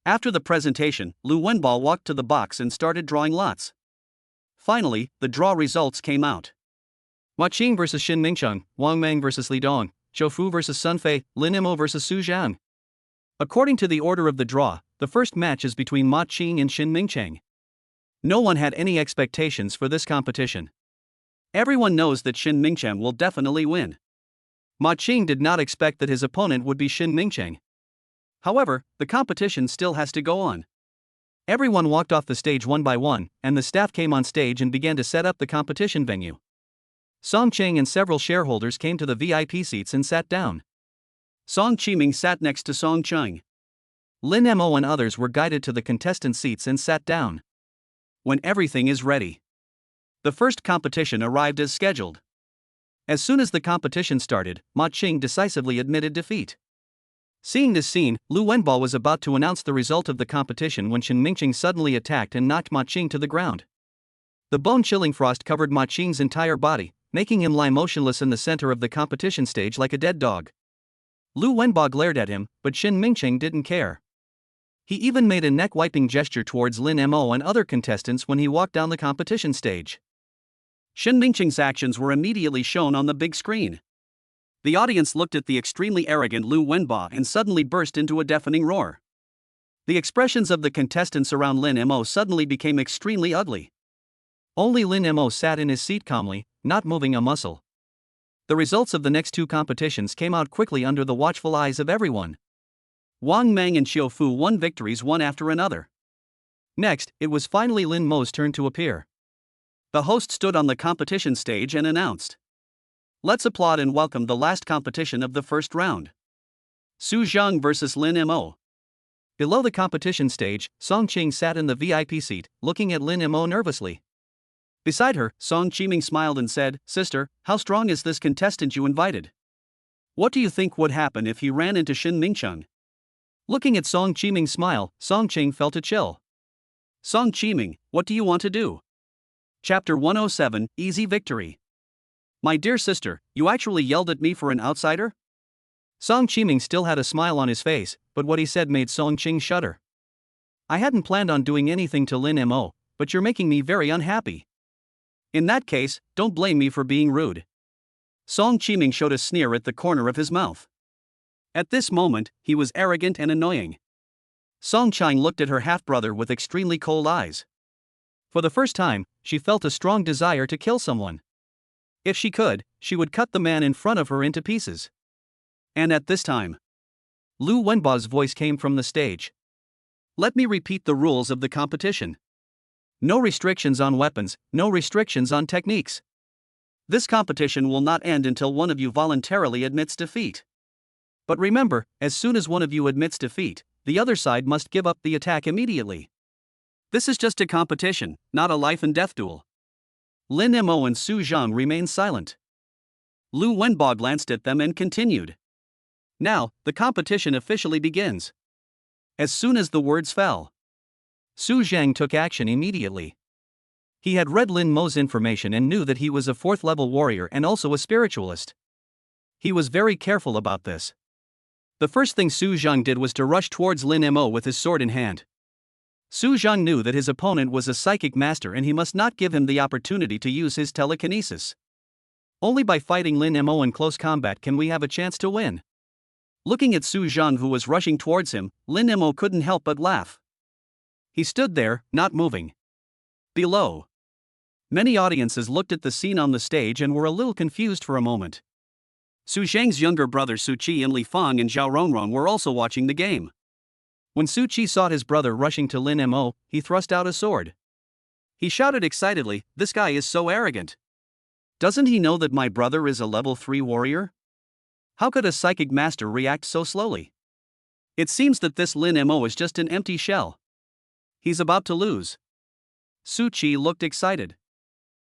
After the presentation, Lu Wenba walked to the box and started drawing lots. Finally, the draw results came out. Ma Qing vs. Shen Mingcheng, Wang Meng vs. Li Dong, Chiu Fu vs. Sun Fei, Lin Mo vs. Su Zhang. According to the order of the draw, the first match is between Ma Qing and Shen Mingcheng. No one had any expectations for this competition. Everyone knows that Shen Mingcheng will definitely win. Ma Qing did not expect that his opponent would be Shen Mingcheng. However, the competition still has to go on. Everyone walked off the stage one by one, and the staff came on stage and began to set up the competition venue. Song Cheng and several shareholders came to the VIP seats and sat down. Song Qiming sat next to Song Cheng. Lin Mo and others were guided to the contestant seats and sat down. When everything is ready, the first competition arrived as scheduled. As soon as the competition started, Ma Qing decisively admitted defeat. Seeing this scene, Lu Wenba was about to announce the result of the competition when Shen Mingcheng suddenly attacked and knocked Ma Qing to the ground. The bone-chilling frost covered Ma Qing's entire body, making him lie motionless in the center of the competition stage like a dead dog. Lu Wenba glared at him, but Shen Mingcheng didn't care. He even made a neck-wiping gesture towards Lin Mo and other contestants when he walked down the competition stage. Shen Mingcheng's actions were immediately shown on the big screen. The audience looked at the extremely arrogant Lu Wenba and suddenly burst into a deafening roar. The expressions of the contestants around Lin Mo suddenly became extremely ugly. Only Lin Mo sat in his seat calmly, not moving a muscle. The results of the next 2 competitions came out quickly under the watchful eyes of everyone. Wang Meng and Chiu Fu won victories one after another. Next, it was finally Lin Mo's turn to appear. The host stood on the competition stage and announced, "Let's applaud and welcome the last competition of the first round. Su Zhang vs. Lin Mo." Below the competition stage, Song Qing sat in the VIP seat, looking at Lin Mo nervously. Beside her, Song Qiming smiled and said, "Sister, how strong is this contestant you invited? What do you think would happen if he ran into Shen Mingcheng?" Looking at Song Qiming's smile, Song Qing felt a chill. "Song Qiming, what do you want to do?" Chapter 107, Easy Victory. "My dear sister, you actually yelled at me for an outsider?" Song Qiming still had a smile on his face, but what he said made Song Qing shudder. "I hadn't planned on doing anything to Lin Mo, but you're making me very unhappy." "In that case, don't blame me for being rude." Song Qiming showed a sneer at the corner of his mouth. At this moment, he was arrogant and annoying. Song Chang looked at her half-brother with extremely cold eyes. For the first time, she felt a strong desire to kill someone. If she could, she would cut the man in front of her into pieces. And at this time, Lu Wenba's voice came from the stage. "Let me repeat the rules of the competition. No restrictions on weapons, no restrictions on techniques. This competition will not end until one of you voluntarily admits defeat. But remember, as soon as one of you admits defeat, the other side must give up the attack immediately. This is just a competition, not a life and death duel. Lin Mo and Su Zhang remained silent. Lu Wenbo glanced at them and continued. Now, the competition officially begins. As soon as the words fell, Su Zhang took action immediately. He had read Lin Mo's information and knew that he was a 4th level warrior and also a spiritualist. He was very careful about this. The first thing Su Zhang did was to rush towards Lin Mo with his sword in hand. Su Zhang knew that his opponent was a psychic master and he must not give him the opportunity to use his telekinesis. Only by fighting Lin Mo in close combat can we have a chance to win. Looking at Su Zhang who was rushing towards him, Lin Mo couldn't help but laugh. He stood there, not moving. Below, many audiences looked at the scene on the stage and were a little confused for a moment. Su Zhang's younger brother Su Qi and Li Feng and Zhao Rongrong were also watching the game. When Su Qi saw his brother rushing to Lin Mo, he thrust out a sword. He shouted excitedly, "This guy is so arrogant. Doesn't he know that my brother is a level 3 warrior? How could a psychic master react so slowly? It seems that this Lin Mo is just an empty shell. He's about to lose." Su Qi looked excited.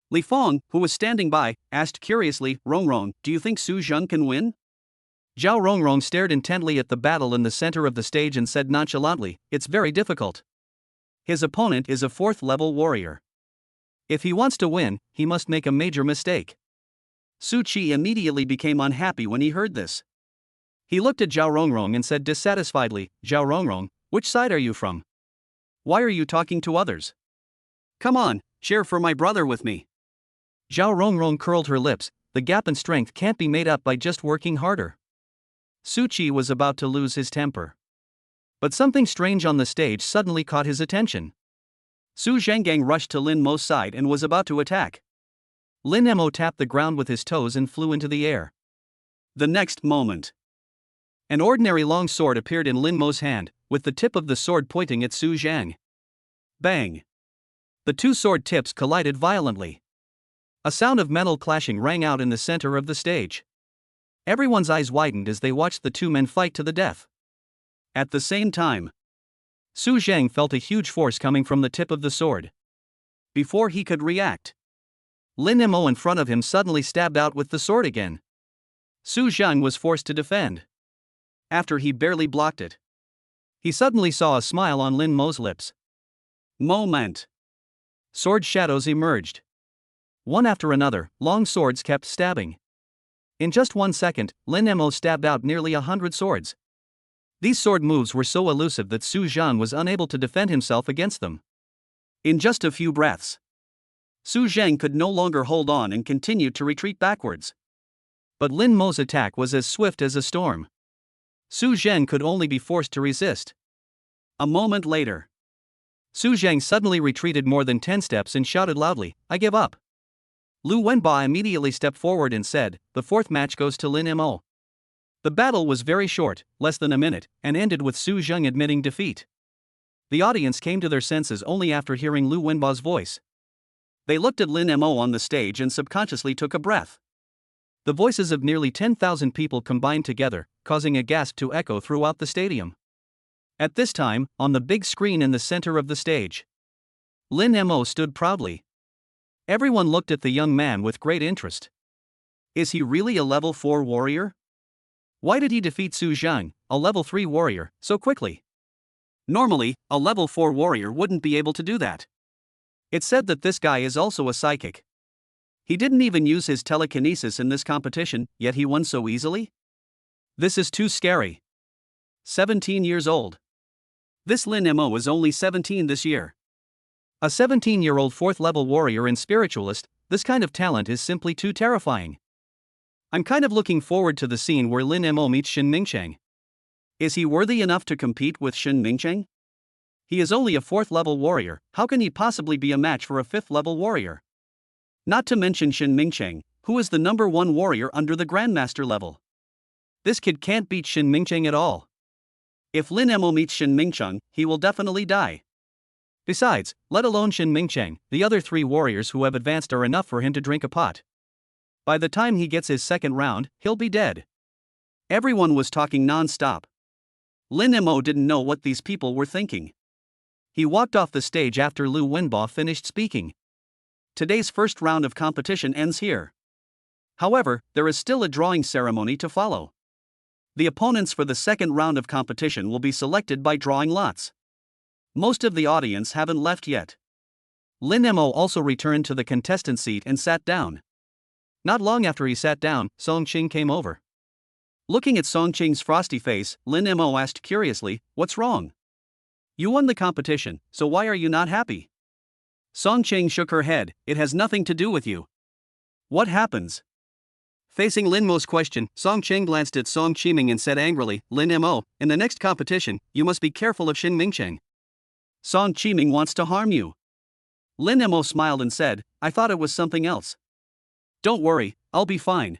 Li Feng, who was standing by, asked curiously, "Rongrong, do you think Su Zhang can win?" Zhao Rongrong stared intently at the battle in the center of the stage and said nonchalantly, "It's very difficult. His opponent is a 4th level warrior. If he wants to win, he must make a major mistake." Su Qi immediately became unhappy when he heard this. He looked at Zhao Rongrong and said dissatisfiedly, "Zhao Rongrong, which side are you from? Why are you talking to others? Come on, cheer for my brother with me." Zhao Rongrong curled her lips. The gap in strength can't be made up by just working harder. Su Qi was about to lose his temper. But something strange on the stage suddenly caught his attention. Su Zhanggang rushed to Lin Mo's side and was about to attack. Lin Mo tapped the ground with his toes and flew into the air. The next moment, an ordinary long sword appeared in Lin Mo's hand, with the tip of the sword pointing at Su Zhang. Bang! The two sword tips collided violently. A sound of metal clashing rang out in the center of the stage. Everyone's eyes widened as they watched the two men fight to the death. At the same time, Su Zhang felt a huge force coming from the tip of the sword. Before he could react, Lin Mo in front of him suddenly stabbed out with the sword again. Su Zhang was forced to defend. After he barely blocked it, he suddenly saw a smile on Lin Mo's lips. Moment. Sword shadows emerged. One after another, long swords kept stabbing. In just 1 second, Lin Mo stabbed out nearly 100 swords. These sword moves were so elusive that Su Zhang was unable to defend himself against them. In just a few breaths, Su Zhang could no longer hold on and continued to retreat backwards. But Lin Mo's attack was as swift as a storm. Su Zhang could only be forced to resist. A moment later, Su Zhang suddenly retreated more than 10 steps and shouted loudly, "I give up." Lu Wenba immediately stepped forward and said, "The 4th match goes to Lin Mo." The battle was very short, less than a minute, and ended with Su Zhang admitting defeat. The audience came to their senses only after hearing Lu Wenba's voice. They looked at Lin Mo on the stage and subconsciously took a breath. The voices of nearly 10,000 people combined together, causing a gasp to echo throughout the stadium. At this time, on the big screen in the center of the stage, Lin Mo stood proudly. Everyone looked at the young man with great interest. Is he really a level 4 warrior? Why did he defeat Su Zhang, a level 3 warrior, so quickly? Normally, a level 4 warrior wouldn't be able to do that. It's said that this guy is also a psychic. He didn't even use his telekinesis in this competition, yet he won so easily? This is too scary. 17 years old. This Lin Mo is only 17 this year. A 17-year-old 4th level warrior and spiritualist, this kind of talent is simply too terrifying. I'm kind of looking forward to the scene where Lin Mo meets Shen Mingcheng. Is he worthy enough to compete with Shen Mingcheng? He is only a 4th level warrior, how can he possibly be a match for a 5th level warrior? Not to mention Shen Mingcheng, who is the number 1 warrior under the Grandmaster level. This kid can't beat Shen Mingcheng at all. If Lin Mo meets Shen Mingcheng, he will definitely die. Besides, let alone Shin Mingcheng, the other 3 warriors who have advanced are enough for him to drink a pot. By the time he gets his second round, he'll be dead. Everyone was talking non-stop. Lin Mo didn't know what these people were thinking. He walked off the stage after Lu Wenbo finished speaking. Today's first round of competition ends here. However, there is still a drawing ceremony to follow. The opponents for the second round of competition will be selected by drawing lots. Most of the audience haven't left yet. Lin Mo also returned to the contestant seat and sat down. Not long after he sat down, Song Qing came over. Looking at Song Qing's frosty face, Lin Mo asked curiously, "What's wrong? You won the competition, so why are you not happy?" Song Qing shook her head, "It has nothing to do with you. What happens?" Facing Lin Mo's question, Song Qing glanced at Song Qiming and said angrily, "Lin Mo, in the next competition, you must be careful of Shin Mingcheng. Song Qiming wants to harm you." Lin Mo smiled and said, "I thought it was something else. Don't worry, I'll be fine.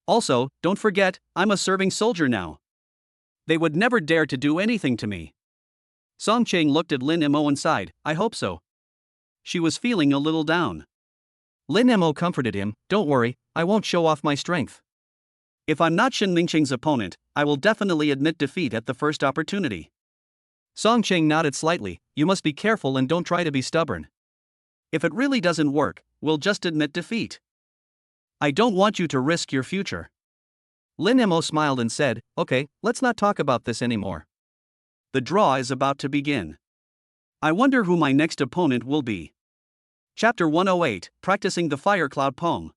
Also, don't forget, I'm a serving soldier now. They would never dare to do anything to me." Song Qing looked at Lin Mo and sighed, "I hope so." She was feeling a little down. Lin Mo comforted him, "Don't worry, I won't show off my strength. If I'm not Shin Mingcheng's opponent, I will definitely admit defeat at the first opportunity." Song Qing nodded slightly, "You must be careful and don't try to be stubborn. If it really doesn't work, we'll just admit defeat. I don't want you to risk your future." Lin Mo smiled and said, "Okay, let's not talk about this anymore. The draw is about to begin. I wonder who my next opponent will be. Chapter 108, Practicing the Fire Cloud Poem.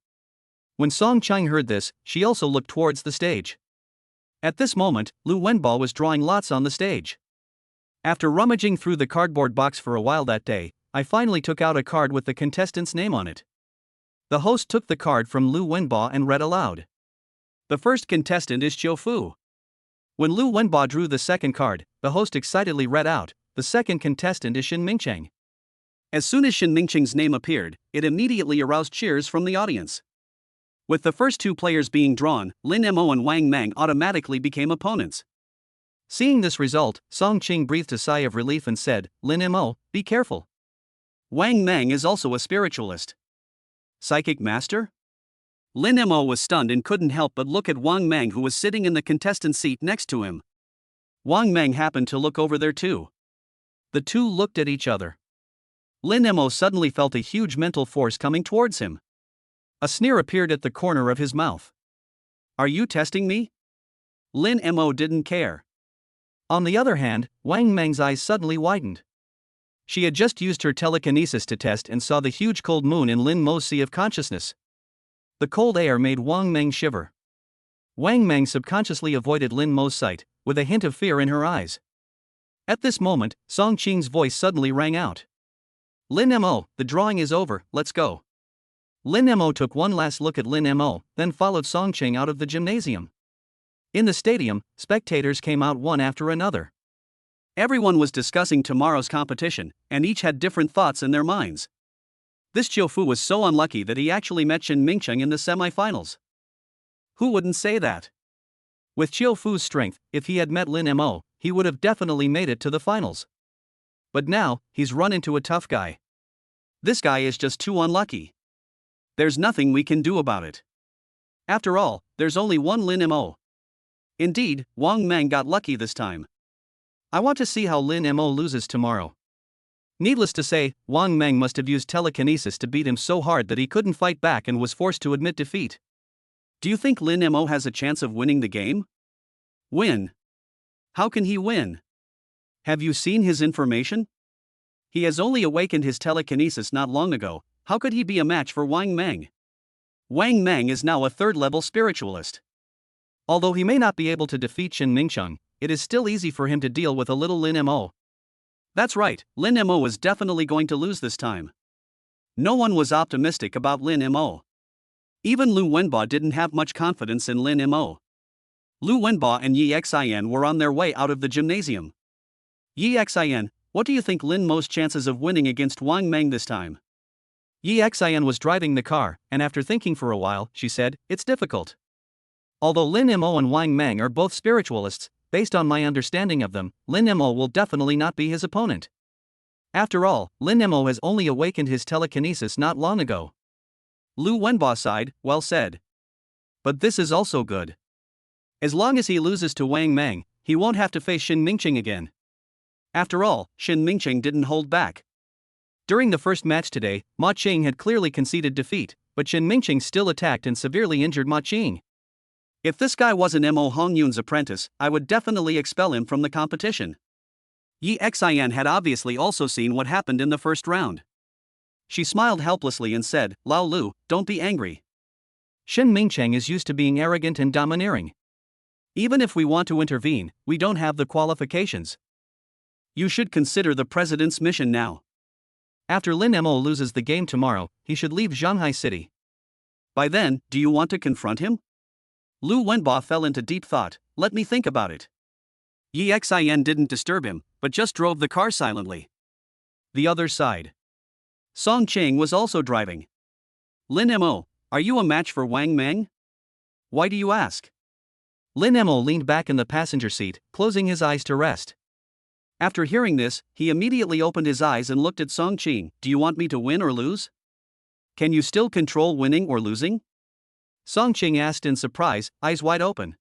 When Song Qing heard this, she also looked towards the stage. At this moment, Lu Wenbo was drawing lots on the stage. "After rummaging through the cardboard box for a while that day, I finally took out a card with the contestant's name on it." The host took the card from Lu Wenbo and read aloud. "The first contestant is Chiu Fu." When Lu Wenbo drew the second card, the host excitedly read out, "The second contestant is Shin Mingcheng." As soon as Shin Mingcheng's name appeared, it immediately aroused cheers from the audience. With the first 2 players being drawn, Lin Mo and Wang Mang automatically became opponents. Seeing this result, Song Qing breathed a sigh of relief and said, "Lin Mo, be careful. Wang Mang is also a spiritualist. Psychic master?" Lin Mo was stunned and couldn't help but look at Wang Mang, who was sitting in the contestant seat next to him. Wang Mang happened to look over there too. The 2 looked at each other. Lin Mo suddenly felt a huge mental force coming towards him. A sneer appeared at the corner of his mouth. "Are you testing me?" Lin Mo didn't care. On the other hand, Wang Mang's eyes suddenly widened. She had just used her telekinesis to test and saw the huge cold moon in Lin Mo's sea of consciousness. The cold air made Wang Mang shiver. Wang Mang subconsciously avoided Lin Mo's sight, with a hint of fear in her eyes. At this moment, Song Qing's voice suddenly rang out. "Lin Mo, the drawing is over, let's go." Lin Mo took one last look at Lin Mo, then followed Song Qing out of the gymnasium. In the stadium, spectators came out one after another. Everyone was discussing tomorrow's competition, and each had different thoughts in their minds. This Chiu Fu was so unlucky that he actually met Shin Mingcheng in the semi-finals. Who wouldn't say that? With Chiu Fu's strength, if he had met Lin Mo, he would have definitely made it to the finals. But now, he's run into a tough guy. This guy is just too unlucky. There's nothing we can do about it. After all, there's only one Lin Mo. Indeed, Wang Mang got lucky this time. I want to see how Lin Mo loses tomorrow. Needless to say, Wang Mang must have used telekinesis to beat him so hard that he couldn't fight back and was forced to admit defeat. Do you think Lin Mo has a chance of winning the game? Win? How can he win? Have you seen his information? He has only awakened his telekinesis not long ago. How could he be a match for Wang Mang? Wang Mang is now a third-level spiritualist. Although he may not be able to defeat Shin Mingcheng, it is still easy for him to deal with a little Lin Mo. That's right, Lin Mo was definitely going to lose this time. No one was optimistic about Lin Mo. Even Lu Wenbo didn't have much confidence in Lin Mo. Lu Wenbo and Yi Xian were on their way out of the gymnasium. Yi Xian, what do you think Lin Mo's chances of winning against Wang Mang this time? Yi Xian was driving the car, and after thinking for a while, she said, "It's difficult. Although Lin Mo and Wang Mang are both spiritualists, based on my understanding of them, Lin Mo will definitely not be his opponent. After all, Lin Mo has only awakened his telekinesis not long ago. Lu Wenbo sighed, well said. But this is also good. As long as he loses to Wang Mang, he won't have to face Shin Mingqing again. After all, Shin Mingqing didn't hold back. During the first match today, Ma Qing had clearly conceded defeat, but Shin Mingqing still attacked and severely injured Ma Qing. If this guy wasn't Mo Hongyun's apprentice, I would definitely expel him from the competition. Yi Xian had obviously also seen what happened in the first round. She smiled helplessly and said, Lao Lu, don't be angry. Shin Mingqiang is used to being arrogant and domineering. Even if we want to intervene, we don't have the qualifications. You should consider the president's mission now. After Lin Mo loses the game tomorrow, he should leave Shanghai City. By then, do you want to confront him? Lu Wenbo fell into deep thought. Let me think about it. Yi Xian didn't disturb him, but just drove the car silently. The other side. Song Qing was also driving. Lin Mo, are you a match for Wang Mang? Why do you ask? Lin Mo leaned back in the passenger seat, closing his eyes to rest. After hearing this, he immediately opened his eyes and looked at Song Qing. Do you want me to win or lose? Can you still control winning or losing? Song Qing asked in surprise, eyes wide open.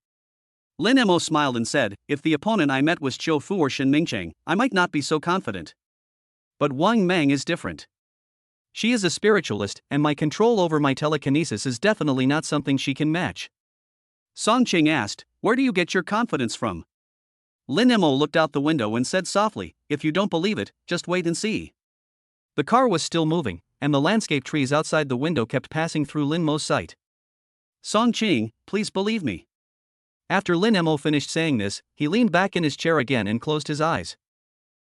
Lin Mo smiled and said, if the opponent I met was Qiu Fu or Shin Mingqiang, I might not be so confident. But Wang Mang is different. She is a spiritualist, and my control over my telekinesis is definitely not something she can match. Song Qing asked, where do you get your confidence from? Lin Mo looked out the window and said softly, if you don't believe it, just wait and see. The car was still moving, and the landscape trees outside the window kept passing through Lin Mo's sight. Song Qing, please believe me. After Lin Mo finished saying this, he leaned back in his chair again and closed his eyes.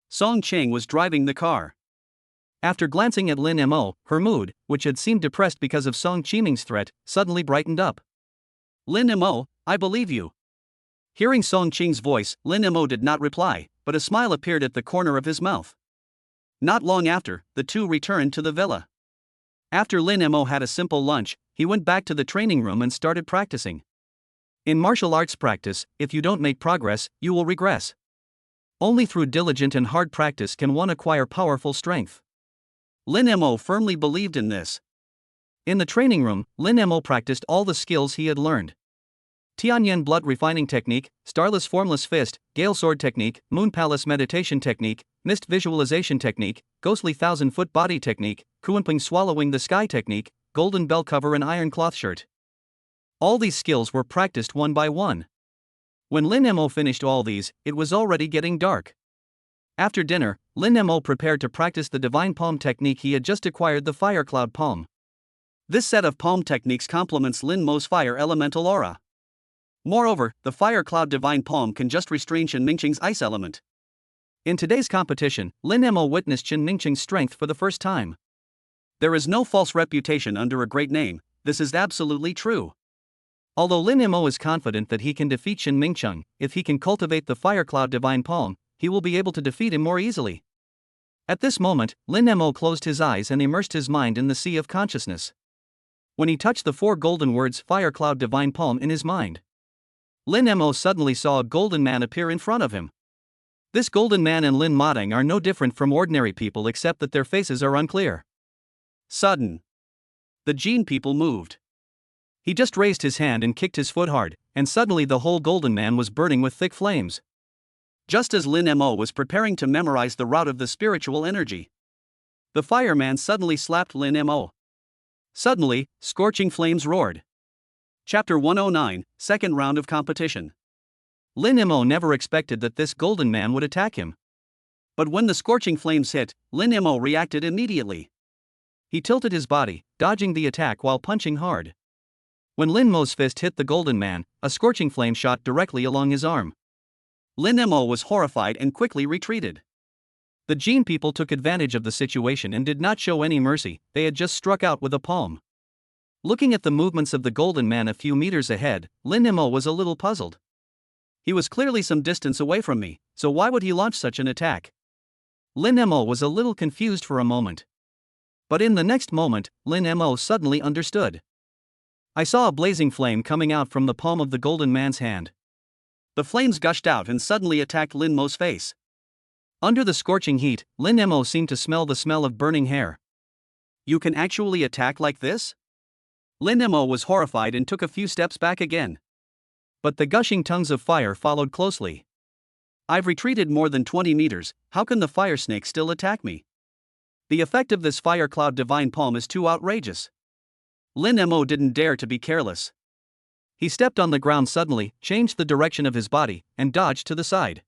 Song Qing was driving the car. After glancing at Lin Mo, her mood, which had seemed depressed because of Song Qiming's threat, suddenly brightened up. Lin Mo, I believe you. Hearing Song Qing's voice, Lin Mo did not reply, but a smile appeared at the corner of his mouth. Not long after, the two returned to the villa. After Lin Mo had a simple lunch, he went back to the training room and started practicing. In martial arts practice, if you don't make progress, you will regress. Only through diligent and hard practice can one acquire powerful strength. Lin Mo firmly believed in this. In the training room, Lin Mo practiced all the skills he had learned. Tianyan blood refining technique, starless formless fist, gale sword technique, moon palace meditation technique, mist visualization technique, ghostly 1,000-foot body technique, Kuanping swallowing the sky technique, golden bell cover and iron cloth shirt. All these skills were practiced one by one. When Lin Mo finished all these, it was already getting dark. After dinner, Lin Mo prepared to practice the divine palm technique he had just acquired, the fire cloud palm. This set of palm techniques complements Lin Mo's fire elemental aura. Moreover, the fire cloud divine palm can just restrain Shin Mingqing's ice element. In today's competition, Lin Mo witnessed Shin Mingqing's strength for the first time. There is no false reputation under a great name, this is absolutely true. Although Lin Mo is confident that he can defeat Shin Mingqiang, if he can cultivate the fire cloud divine palm, he will be able to defeat him more easily. At this moment, Lin Mo closed his eyes and immersed his mind in the sea of consciousness. When he touched the four golden words fire cloud divine palm in his mind, Lin Mo suddenly saw a golden man appear in front of him. This golden man and Lin Modang are no different from ordinary people except that their faces are unclear. Sudden. The Jin people moved. He just raised his hand and kicked his foot hard, and suddenly the whole golden man was burning with thick flames. Just as Lin Mo was preparing to memorize the route of the spiritual energy, the fireman suddenly slapped Lin Mo. Suddenly, scorching flames roared. Chapter 109, Second Round of Competition. Lin Mo never expected that this golden man would attack him. But when the scorching flames hit, Lin Mo reacted immediately. He tilted his body, dodging the attack while punching hard. When Lin Mo's fist hit the golden man, a scorching flame shot directly along his arm. Lin Mo was horrified and quickly retreated. The Jin people took advantage of the situation and did not show any mercy, they had just struck out with a palm. Looking at the movements of the golden man a few meters ahead, Lin Mo was a little puzzled. He was clearly some distance away from me, so why would he launch such an attack? Lin Mo was a little confused for a moment. But in the next moment, Lin Mo suddenly understood. I saw a blazing flame coming out from the palm of the golden man's hand. The flames gushed out and suddenly attacked Lin Mo's face. Under the scorching heat, Lin Mo seemed to smell the smell of burning hair. You can actually attack like this? Lin Mo was horrified and took a few steps back again. But the gushing tongues of fire followed closely. I've retreated more than 20 meters, how can the fire snake still attack me? The effect of this fire cloud divine palm is too outrageous. Lin Mo didn't dare to be careless. He stepped on the ground suddenly, changed the direction of his body, and dodged to the side.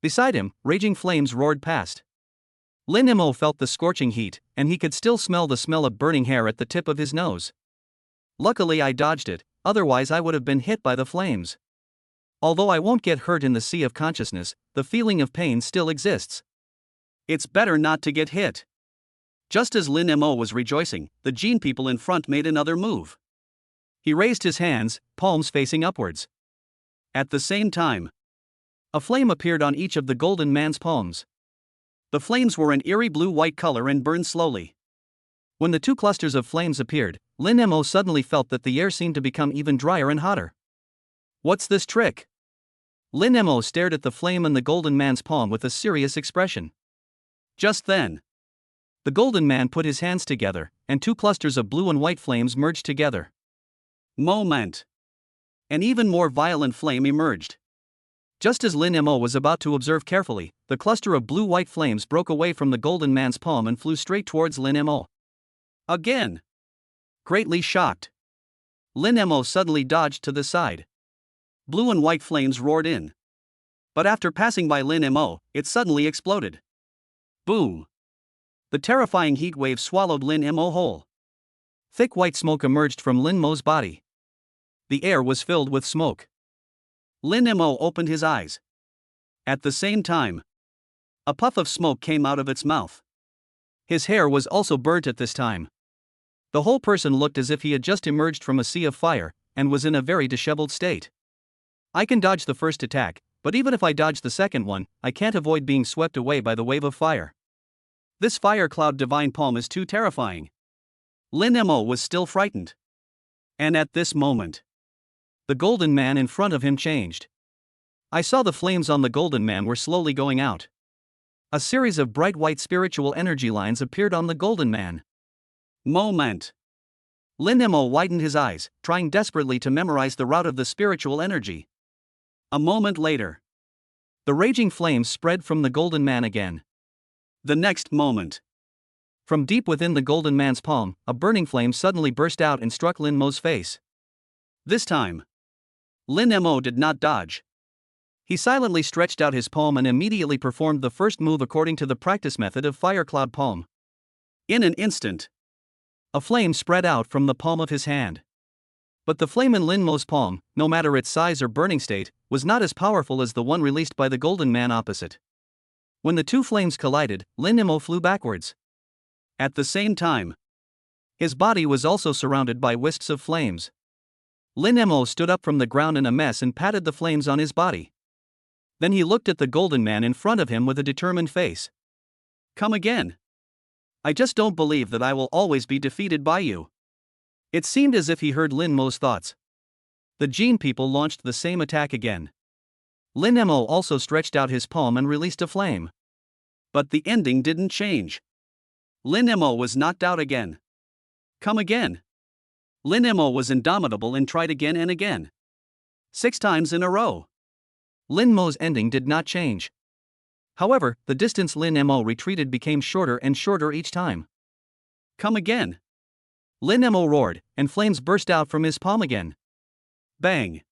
Beside him, raging flames roared past. Lin Mo felt the scorching heat, and he could still smell the smell of burning hair at the tip of his nose. Luckily I dodged it, otherwise I would have been hit by the flames. Although I won't get hurt in the sea of consciousness, the feeling of pain still exists. It's better not to get hit. Just as Lin Mo was rejoicing, the Gene people in front made another move. He raised his hands, palms facing upwards. At the same time, a flame appeared on each of the golden man's palms. The flames were an eerie blue-white color and burned slowly. When the two clusters of flames appeared, Lin Mo suddenly felt that the air seemed to become even drier and hotter. What's this trick? Lin Mo stared at the flame in the golden man's palm with a serious expression. Just then, the golden man put his hands together, and two clusters of blue and white flames merged together. Moment. An even more violent flame emerged. Just as Lin Mo was about to observe carefully, the cluster of blue-white flames broke away from the golden man's palm and flew straight towards Lin Mo. Again. Greatly shocked, Lin Mo suddenly dodged to the side. Blue and white flames roared in. But after passing by Lin Mo, it suddenly exploded. Boom! The terrifying heat wave swallowed Lin Mo whole. Thick white smoke emerged from Lin Mo's body. The air was filled with smoke. Lin Mo opened his eyes. At the same time, a puff of smoke came out of its mouth. His hair was also burnt at this time. The whole person looked as if he had just emerged from a sea of fire, and was in a very disheveled state. I can dodge the first attack, but even if I dodge the second one, I can't avoid being swept away by the wave of fire. This fire cloud divine palm is too terrifying. Lin Mo was still frightened. And at this moment, the golden man in front of him changed. I saw the flames on the golden man were slowly going out. A series of bright white spiritual energy lines appeared on the golden man. Moment. Lin Mo widened his eyes, trying desperately to memorize the route of the spiritual energy. A moment later, the raging flames spread from the golden man again. The next moment, from deep within the golden man's palm, a burning flame suddenly burst out and struck Lin Mo's face. This time, Lin Mo did not dodge. He silently stretched out his palm and immediately performed the first move according to the practice method of fire cloud palm. In an instant, a flame spread out from the palm of his hand. But the flame in Lin Mo's palm, no matter its size or burning state, was not as powerful as the one released by the golden man opposite. When the two flames collided, Lin Mo flew backwards. At the same time, his body was also surrounded by wisps of flames. Lin Mo stood up from the ground in a mess and patted the flames on his body. Then he looked at the golden man in front of him with a determined face. Come again. I just don't believe that I will always be defeated by you. It seemed as if he heard Lin Mo's thoughts. The Gene people launched the same attack again. Lin Mo also stretched out his palm and released a flame. But the ending didn't change. Lin Mo was knocked out again. Come again. Lin Mo was indomitable and tried again and again. 6 times in a row. Lin Mo's ending did not change. However, the distance Lin Mo retreated became shorter and shorter each time. Come again. Lin Mo roared, and flames burst out from his palm again. Bang.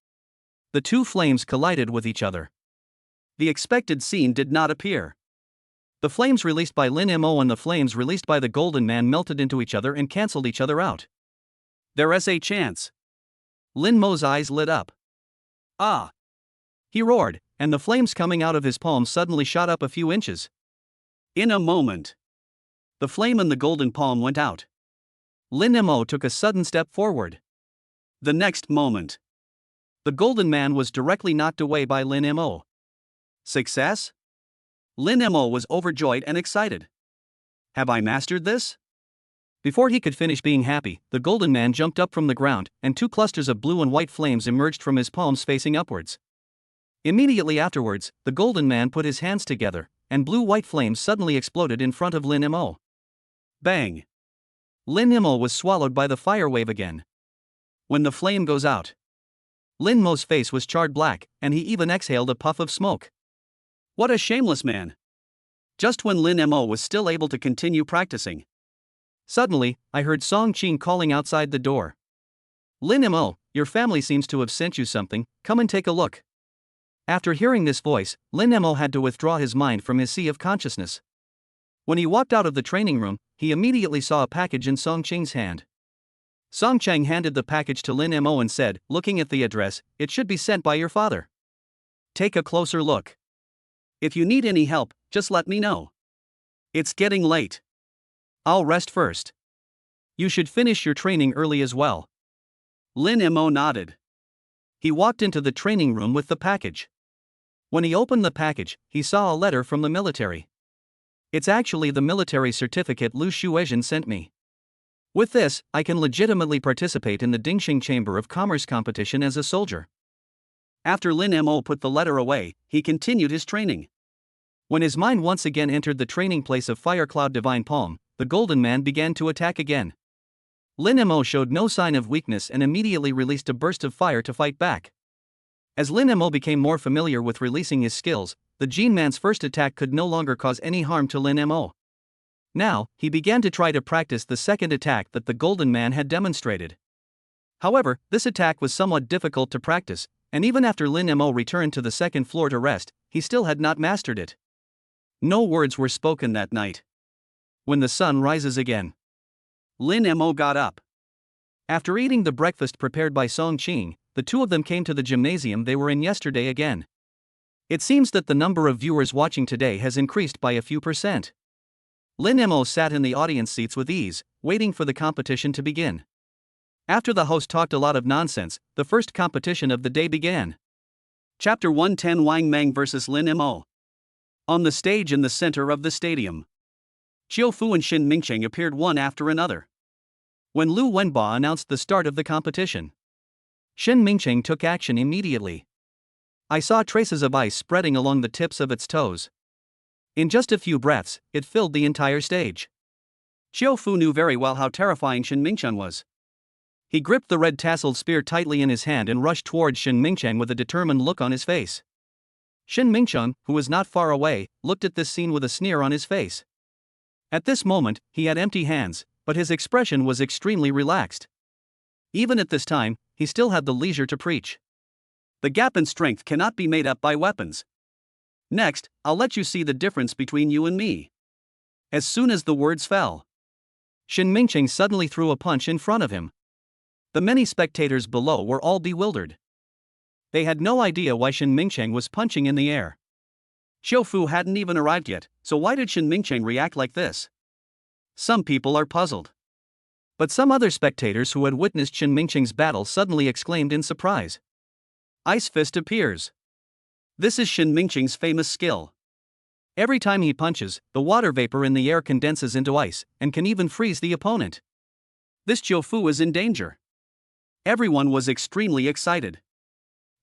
The two flames collided with each other. The expected scene did not appear. The flames released by Lin Mo and the flames released by the golden man melted into each other and cancelled each other out. There is a chance. Lin Mo's eyes lit up. Ah! He roared, and the flames coming out of his palm suddenly shot up a few inches. In a moment, the flame in the golden palm went out. Lin Mo took a sudden step forward. The next moment, the golden man was directly knocked away by Lin Mo. Success? Lin Mo was overjoyed and excited. Have I mastered this? Before he could finish being happy, the golden man jumped up from the ground, and 2 clusters of blue and white flames emerged from his palms facing upwards. Immediately afterwards, the golden man put his hands together, and blue-white flames suddenly exploded in front of Lin Mo. Bang! Lin Mo was swallowed by the fire wave again. When the flame goes out, Lin Mo's face was charred black, and he even exhaled a puff of smoke. What a shameless man! Just when Lin Mo was still able to continue practicing. Suddenly, I heard Song Qing calling outside the door. Lin Mo, your family seems to have sent you something, come and take a look. After hearing this voice, Lin Mo had to withdraw his mind from his sea of consciousness. When he walked out of the training room, he immediately saw a package in Song Qing's hand. Song Chang handed the package to Lin Mo and said, looking at the address, it should be sent by your father. Take a closer look. If you need any help, just let me know. It's getting late. I'll rest first. You should finish your training early as well. Lin Mo nodded. He walked into the training room with the package. When he opened the package, he saw a letter from the military. It's actually the military certificate Lu Shuezhen sent me. With this, I can legitimately participate in the Dingxing Chamber of Commerce competition as a soldier. After Lin Mo put the letter away, he continued his training. When his mind once again entered the training place of Firecloud Divine Palm, the Golden Man began to attack again. Lin Mo showed no sign of weakness and immediately released a burst of fire to fight back. As Lin Mo became more familiar with releasing his skills, the Gene Man's first attack could no longer cause any harm to Lin Mo. Now, he began to try to practice the second attack that the Golden Man had demonstrated. However, this attack was somewhat difficult to practice, and even after Lin Mo returned to the second floor to rest, he still had not mastered it. No words were spoken that night. When the sun rises again, Lin Mo got up. After eating the breakfast prepared by Song Qing, the two of them came to the gymnasium they were in yesterday again. It seems that the number of viewers watching today has increased by a few %. Lin Mo sat in the audience seats with ease, waiting for the competition to begin. After the host talked a lot of nonsense, the first competition of the day began. Chapter 110 Wang Meng vs Lin Mo. On the stage in the center of the stadium, Qiu Fu and Shin Mingcheng appeared one after another. When Lu Wenba announced the start of the competition, Shin Mingcheng took action immediately. I saw traces of ice spreading along the tips of its toes. In just a few breaths, it filled the entire stage. Qiu Fu knew very well how terrifying Shin Mingcheng was. He gripped the red tasseled spear tightly in his hand and rushed towards Shin Mingcheng with a determined look on his face. Shin Mingcheng, who was not far away, looked at this scene with a sneer on his face. At this moment, he had empty hands, but his expression was extremely relaxed. Even at this time, he still had the leisure to preach. The gap in strength cannot be made up by weapons. Next, I'll let you see the difference between you and me. As soon as the words fell, Shin Mingcheng suddenly threw a punch in front of him. The many spectators below were all bewildered. They had no idea why Shin Mingcheng was punching in the air. Qiu Fu hadn't even arrived yet, so why did Shin Mingcheng react like this? Some people are puzzled. But some other spectators who had witnessed Shin Mingcheng's battle suddenly exclaimed in surprise. Ice Fist appears. This is Shin Mingcheng's famous skill. Every time he punches, the water vapor in the air condenses into ice, and can even freeze the opponent. This Qiu Fu is in danger. Everyone was extremely excited.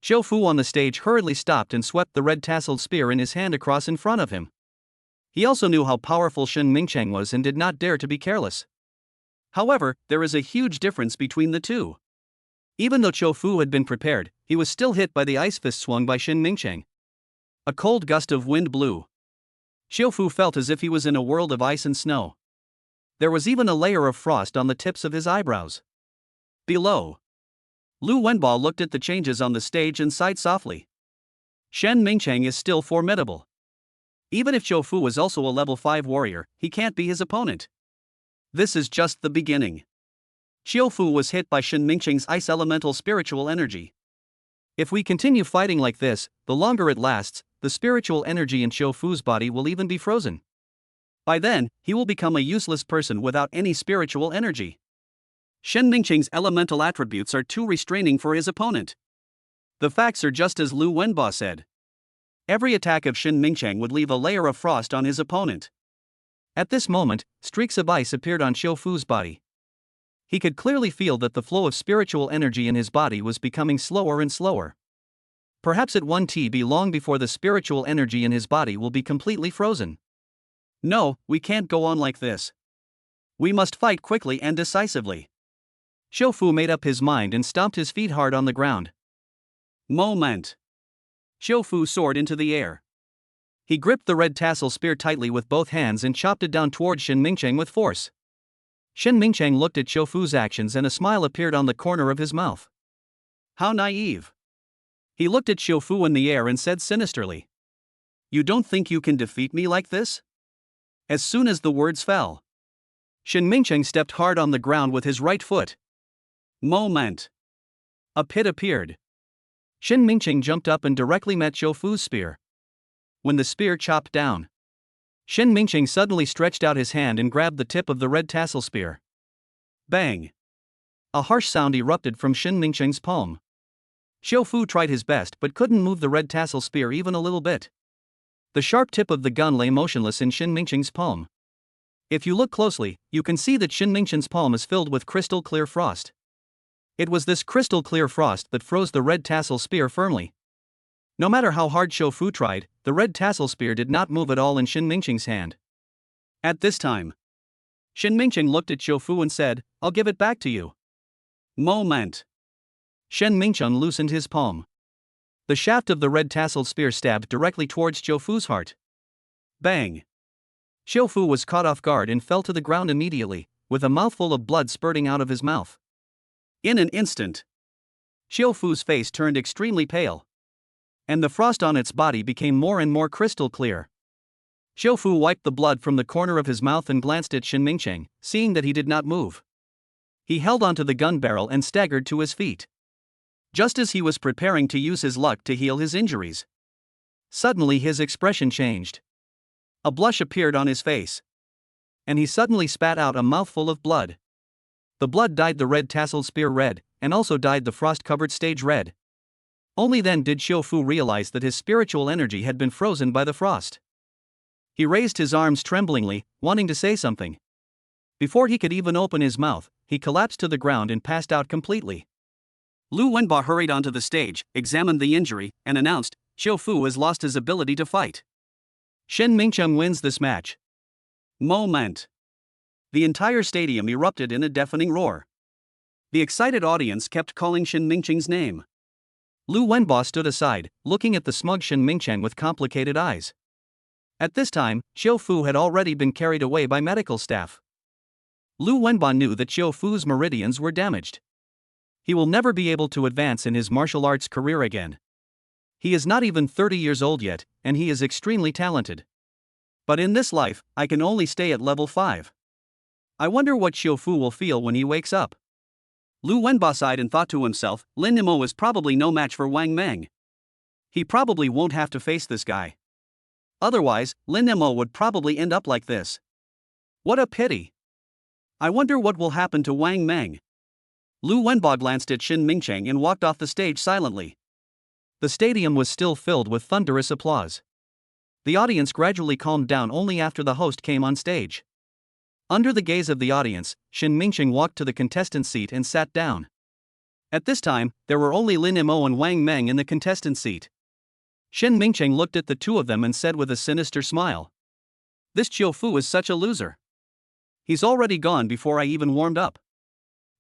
Qiu Fu on the stage hurriedly stopped and swept the red tasseled spear in his hand across in front of him. He also knew how powerful Shin Mingcheng was and did not dare to be careless. However, there is a huge difference between the two. Even though Qiu Fu had been prepared, he was still hit by the ice fist swung by Shin Mingcheng. A cold gust of wind blew. Qiu Fu felt as if he was in a world of ice and snow. There was even a layer of frost on the tips of his eyebrows. Below, Lu Wenba looked at the changes on the stage and sighed softly. Shin Mingcheng is still formidable. Even if Qiu Fu is also a level 5 warrior, he can't be his opponent. This is just the beginning. Qiu Fu was hit by Shin Mingcheng's ice elemental spiritual energy. If we continue fighting like this, the longer it lasts, the spiritual energy in Qiu Fu's body will even be frozen. By then, he will become a useless person without any spiritual energy. Shin Mingcheng's elemental attributes are too restraining for his opponent. The facts are just as Lu Wenba said. Every attack of Shin Mingcheng would leave a layer of frost on his opponent. At this moment, streaks of ice appeared on Qiu Fu's body. He could clearly feel that the flow of spiritual energy in his body was becoming slower and slower. Perhaps it won't be long before the spiritual energy in his body will be completely frozen. No, we can't go on like this. We must fight quickly and decisively. Xiufu made up his mind and stomped his feet hard on the ground. Moment. Xiufu soared into the air. He gripped the red tassel spear tightly with both hands and chopped it down toward Shen Mingcheng with force. Shen Mingcheng looked at Xiufu's actions and a smile appeared on the corner of his mouth. How naive. He looked at Xiufu in the air and said sinisterly, "You don't think you can defeat me like this?" As soon as the words fell, Shen Mingcheng stepped hard on the ground with his right foot. Moment. A pit appeared. Shen Mingcheng jumped up and directly met Xiufu's spear. When the spear chopped down, Shen Mingcheng suddenly stretched out his hand and grabbed the tip of the red tassel spear. Bang! A harsh sound erupted from Shen Mingcheng's palm. Xiufu tried his best but couldn't move the red tassel spear even a little bit. The sharp tip of the gun lay motionless in Shen Mingcheng's palm. If you look closely, you can see that Shen Mingcheng's palm is filled with crystal clear frost. It was this crystal clear frost that froze the red tassel spear firmly. No matter how hard Xiufu tried, the red tassel spear did not move at all in Shen Mingcheng's hand. At this time, Shen Mingcheng looked at Xiufu and said, "I'll give it back to you." Moment. Shen Mingcheng loosened his palm. The shaft of the red tasseled spear stabbed directly towards Xiufu's heart. Bang! Xiufu was caught off guard and fell to the ground immediately, with a mouthful of blood spurting out of his mouth. In an instant, Xiufu's face turned extremely pale, and the frost on its body became more and more crystal clear. Xiufu wiped the blood from the corner of his mouth and glanced at Shen Mingcheng, seeing that he did not move. He held onto the gun barrel and staggered to his feet. Just as he was preparing to use his luck to heal his injuries, suddenly his expression changed. A blush appeared on his face, and he suddenly spat out a mouthful of blood. The blood dyed the red tasseled spear red, and also dyed the frost-covered stage red. Only then did Xiufu realize that his spiritual energy had been frozen by the frost. He raised his arms tremblingly, wanting to say something. Before he could even open his mouth, he collapsed to the ground and passed out completely. Lu Wenba hurried onto the stage, examined the injury, and announced, "Xiufu has lost his ability to fight. Shen Mingcheng wins this match." Moment. The entire stadium erupted in a deafening roar. The excited audience kept calling Shen Mingcheng's name. Lu Wenba stood aside, looking at the smug Shen Mingcheng with complicated eyes. At this time, Xiufu had already been carried away by medical staff. Lu Wenba knew that Xiufu's meridians were damaged. He will never be able to advance in his martial arts career again. He is not even 30 years old yet, and he is extremely talented. But in this life, I can only stay at level 5. I wonder what Xiufu will feel when he wakes up. Lu Wenba sighed and thought to himself, Lin Nemo is probably no match for Wang Meng. He probably won't have to face this guy. Otherwise, Lin Nemo would probably end up like this. What a pity. I wonder what will happen to Wang Meng. Lu Wenba glanced at Shen Mingcheng and walked off the stage silently. The stadium was still filled with thunderous applause. The audience gradually calmed down only after the host came on stage. Under the gaze of the audience, Shen Mingcheng walked to the contestant seat and sat down. At this time, there were only Lin Nemo and Wang Meng in the contestant seat. Shen Mingcheng looked at the two of them and said with a sinister smile, "This Xiufu is such a loser. He's already gone before I even warmed up.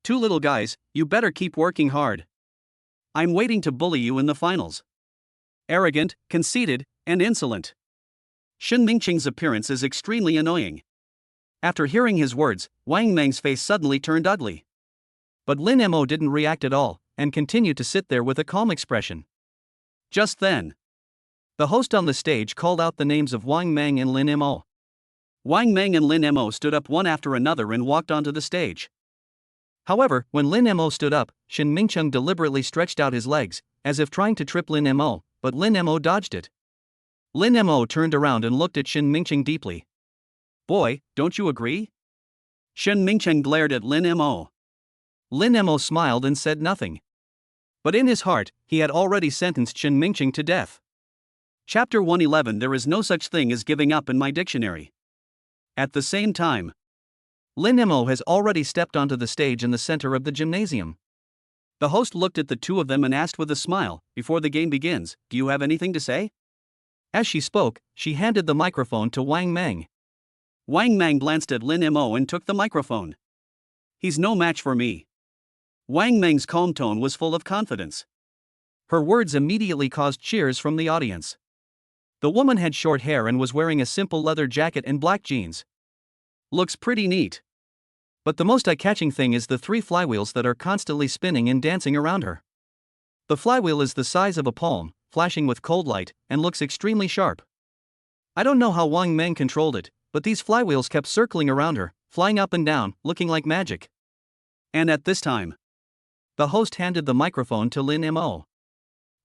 Two little guys, you better keep working hard. I'm waiting to bully you in the finals." Arrogant, conceited, and insolent. Shen Mingcheng's appearance is extremely annoying. After hearing his words, Wang Meng's face suddenly turned ugly. But Lin Nemo didn't react at all, and continued to sit there with a calm expression. Just then, the host on the stage called out the names of Wang Meng and Lin Nemo. Wang Meng and Lin Nemo stood up one after another and walked onto the stage. However, when Lin Nemo stood up, Shen Mingcheng deliberately stretched out his legs, as if trying to trip Lin Nemo, but Lin Nemo dodged it. Lin Nemo turned around and looked at Shen Mingcheng deeply. "Boy, don't you agree?" Shen Mingcheng glared at Lin Nemo. Lin Nemo smiled and said nothing. But in his heart, he had already sentenced Shen Mingcheng to death. Chapter 111. There is no such thing as giving up in my dictionary. At the same time, Lin Nemo has already stepped onto the stage in the center of the gymnasium. The host looked at the two of them and asked with a smile, "Before the game begins, do you have anything to say?" As she spoke, she handed the microphone to Wang Meng. Wang Mang glanced at Lin Mo and took the microphone. "He's no match for me." Wang Meng's calm tone was full of confidence. Her words immediately caused cheers from the audience. The woman had short hair and was wearing a simple leather jacket and black jeans. "Looks pretty neat." But the most eye-catching thing is the 3 flywheels that are constantly spinning and dancing around her. The flywheel is the size of a palm, flashing with cold light, and looks extremely sharp. I don't know how Wang Meng controlled it, but these flywheels kept circling around her, flying up and down, looking like magic. And at this time, the host handed the microphone to Lin Mo.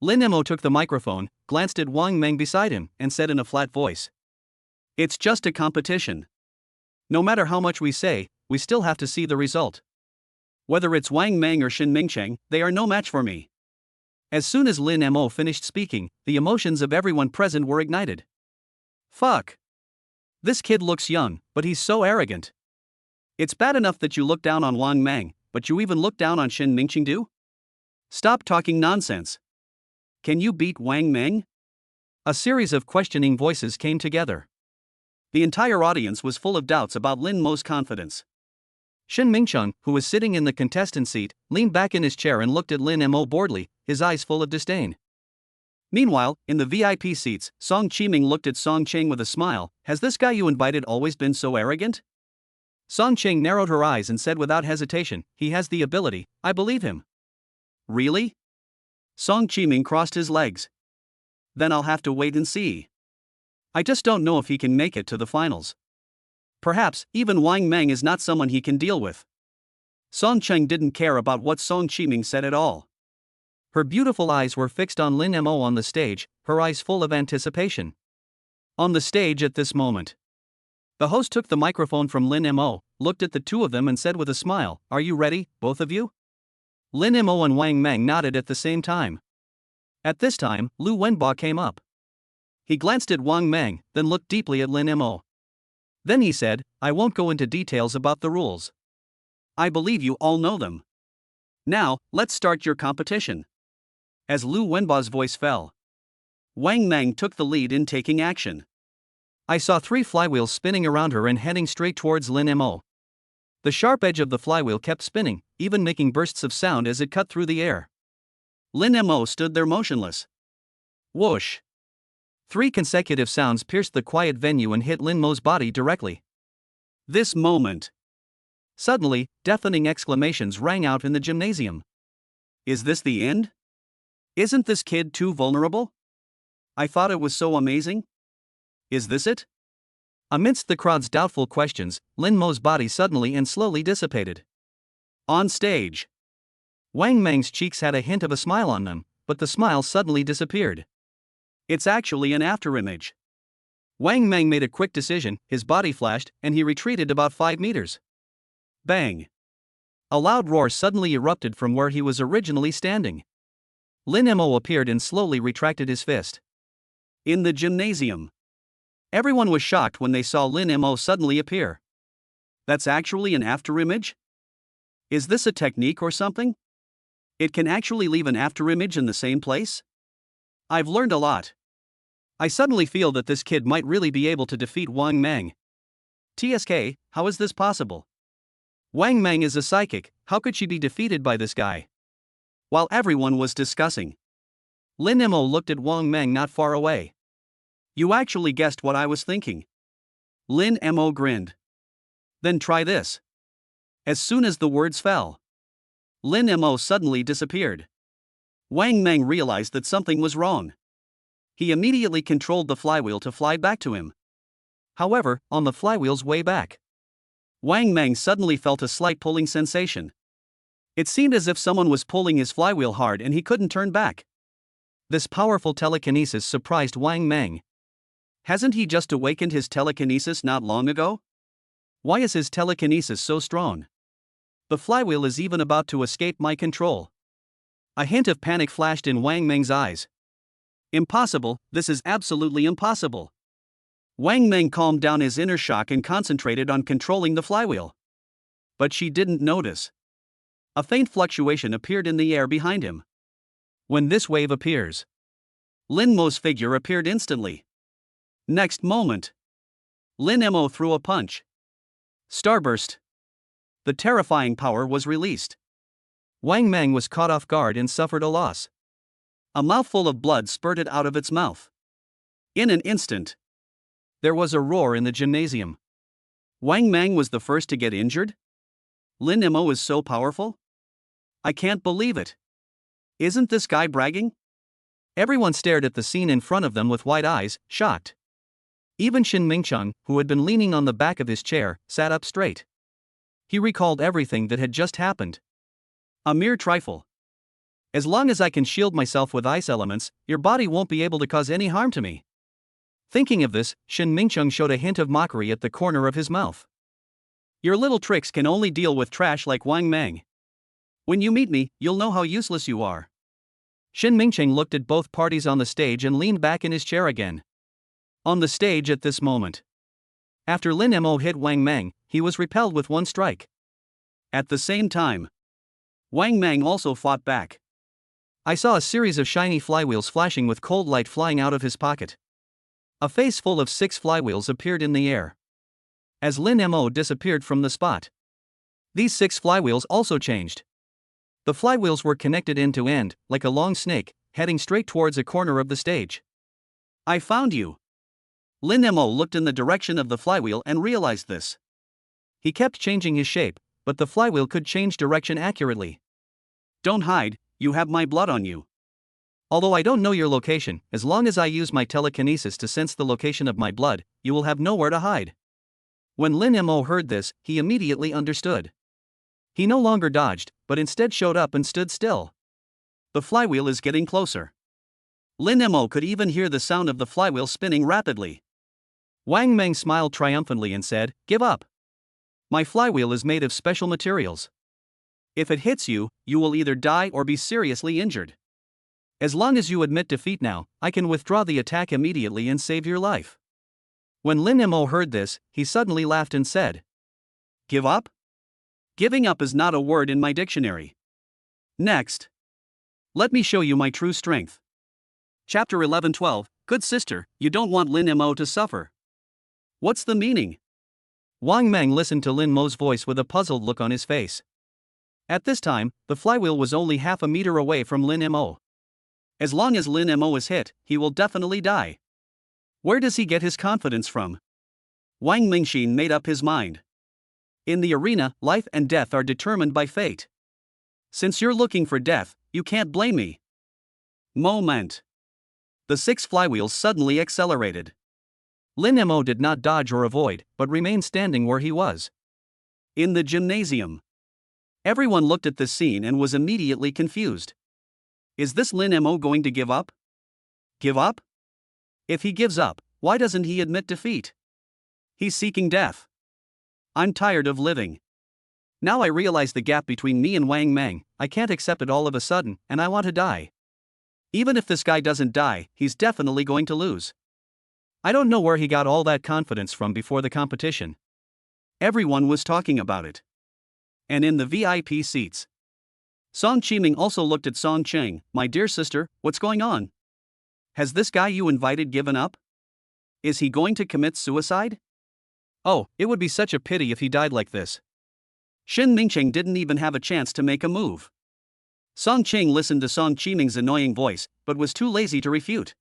Lin Mo took the microphone, glanced at Wang Meng beside him, and said in a flat voice, "It's just a competition. No matter how much we say, we still have to see the result. Whether it's Wang Meng or Shin Mingcheng, they are no match for me." As soon as Lin Mo finished speaking, the emotions of everyone present were ignited. "Fuck. This kid looks young, but he's so arrogant. It's bad enough that you look down on Wang Meng, but you even look down on Shin Mingcheng too? Stop talking nonsense. Can you beat Wang Meng?" A series of questioning voices came together. The entire audience was full of doubts about Lin Mo's confidence. Shin Mingcheng, who was sitting in the contestant seat, leaned back in his chair and looked at Lin Mo boredly, his eyes full of disdain. Meanwhile, in the VIP seats, Song Qiming looked at Song Cheng with a smile. "Has this guy you invited always been so arrogant?" Song Cheng narrowed her eyes and said without hesitation, "He has the ability, I believe him." "Really?" Song Qiming crossed his legs. "Then I'll have to wait and see. I just don't know if he can make it to the finals. Perhaps, even Wang Meng is not someone he can deal with." Song Cheng didn't care about what Song Qiming said at all. Her beautiful eyes were fixed on Lin Mo on the stage, her eyes full of anticipation. On the stage at this moment, the host took the microphone from Lin Mo, looked at the two of them and said with a smile, "Are you ready, both of you?" Lin Mo and Wang Meng nodded at the same time. At this time, Lu Wenbo came up. He glanced at Wang Meng, then looked deeply at Lin Mo. Then he said, "I won't go into details about the rules. I believe you all know them. Now, let's start your competition." As Lu Wenbo's voice fell, Wang Meng took the lead in taking action. I saw 3 flywheels spinning around her and heading straight towards Lin Mo. The sharp edge of the flywheel kept spinning, even making bursts of sound as it cut through the air. Lin Mo stood there motionless. Whoosh! 3 consecutive sounds pierced the quiet venue and hit Lin Mo's body directly. This moment. Suddenly, deafening exclamations rang out in the gymnasium. Is this the end? Isn't this kid too vulnerable? I thought it was so amazing. Is this it? Amidst the crowd's doubtful questions, Lin Mo's body suddenly and slowly dissipated. On stage, Wang Meng's cheeks had a hint of a smile on them, but the smile suddenly disappeared. It's actually an afterimage. Wang Meng made a quick decision, his body flashed, and he retreated about 5 meters. Bang! A loud roar suddenly erupted from where he was originally standing. Lin Mo appeared and slowly retracted his fist. In the gymnasium, everyone was shocked when they saw Lin Mo suddenly appear. That's actually an afterimage? Is this a technique or something? It can actually leave an afterimage in the same place? I've learned a lot. I suddenly feel that this kid might really be able to defeat Wang Meng. TSK, how is this possible? Wang Meng is a psychic, how could she be defeated by this guy? While everyone was discussing, Lin Mo looked at Wang Meng not far away. You actually guessed what I was thinking. Lin Mo grinned. Then try this. As soon as the words fell, Lin Mo suddenly disappeared. Wang Meng realized that something was wrong. He immediately controlled the flywheel to fly back to him. However, on the flywheel's way back, Wang Meng suddenly felt a slight pulling sensation. It seemed as if someone was pulling his flywheel hard and he couldn't turn back. This powerful telekinesis surprised Wang Meng. Hasn't he just awakened his telekinesis not long ago? Why is his telekinesis so strong? The flywheel is even about to escape my control. A hint of panic flashed in Wang Meng's eyes. Impossible, this is absolutely impossible. Wang Meng calmed down his inner shock and concentrated on controlling the flywheel. But she didn't notice. A faint fluctuation appeared in the air behind him. When this wave appears, Lin Mo's figure appeared instantly. Next moment, Lin Mo threw a punch. Starburst. The terrifying power was released. Wang Mang was caught off guard and suffered a loss. A mouthful of blood spurted out of its mouth. In an instant, there was a roar in the gymnasium. Wang Mang was the first to get injured? Lin Mo is so powerful? I can't believe it. Isn't this guy bragging? Everyone stared at the scene in front of them with wide eyes, shocked. Even Shin Mingcheng, who had been leaning on the back of his chair, sat up straight. He recalled everything that had just happened. A mere trifle. As long as I can shield myself with ice elements, your body won't be able to cause any harm to me. Thinking of this, Shin Mingcheng showed a hint of mockery at the corner of his mouth. Your little tricks can only deal with trash like Wang Mang. When you meet me, you'll know how useless you are. Shin Mingcheng looked at both parties on the stage and leaned back in his chair again. On the stage at this moment, after Lin Mo hit Wang Mang, he was repelled with one strike. At the same time, Wang Mang also fought back. I saw a series of shiny flywheels flashing with cold light flying out of his pocket. A face full of 6 flywheels appeared in the air. As Lin Mo disappeared from the spot, these 6 flywheels also changed. The flywheels were connected end to end, like a long snake, heading straight towards a corner of the stage. I found you. Lin Mo looked in the direction of the flywheel and realized this. He kept changing his shape, but the flywheel could change direction accurately. Don't hide, you have my blood on you. Although I don't know your location, as long as I use my telekinesis to sense the location of my blood, you will have nowhere to hide. When Lin Mo heard this, he immediately understood. He no longer dodged, but instead showed up and stood still. The flywheel is getting closer. Lin Mo could even hear the sound of the flywheel spinning rapidly. Wang Mang smiled triumphantly and said, "Give up. My flywheel is made of special materials. If it hits you, you will either die or be seriously injured. As long as you admit defeat now, I can withdraw the attack immediately and save your life." When Lin Mo heard this, he suddenly laughed and said, "Give up? Giving up is not a word in my dictionary. Next, let me show you my true strength." Chapter 11:12, Good sister, you don't want Lin Mo to suffer. What's the meaning? Wang Mang listened to Lin Mo's voice with a puzzled look on his face. At this time, the flywheel was only half a meter away from Lin Mo. As long as Lin Mo is hit, he will definitely die. Where does he get his confidence from? Wang Mingxin made up his mind. In the arena, life and death are determined by fate. Since you're looking for death, you can't blame me. Moment. The 6 flywheels suddenly accelerated. Lin Mo did not dodge or avoid, but remained standing where he was. In the gymnasium, everyone looked at this scene and was immediately confused. Is this Lin Mo going to give up? Give up? If he gives up, why doesn't he admit defeat? He's seeking death. I'm tired of living. Now I realize the gap between me and Wang Mang. I can't accept it all of a sudden, and I want to die. Even if this guy doesn't die, he's definitely going to lose. I don't know where he got all that confidence from before the competition. Everyone was talking about it. And in the VIP seats, Song Qiming also looked at Song Cheng. My dear sister, what's going on? Has this guy you invited given up? Is he going to commit suicide? Oh, it would be such a pity if he died like this. Shin Mingcheng didn't even have a chance to make a move. Song Cheng listened to Song Qiming's annoying voice, but was too lazy to refute.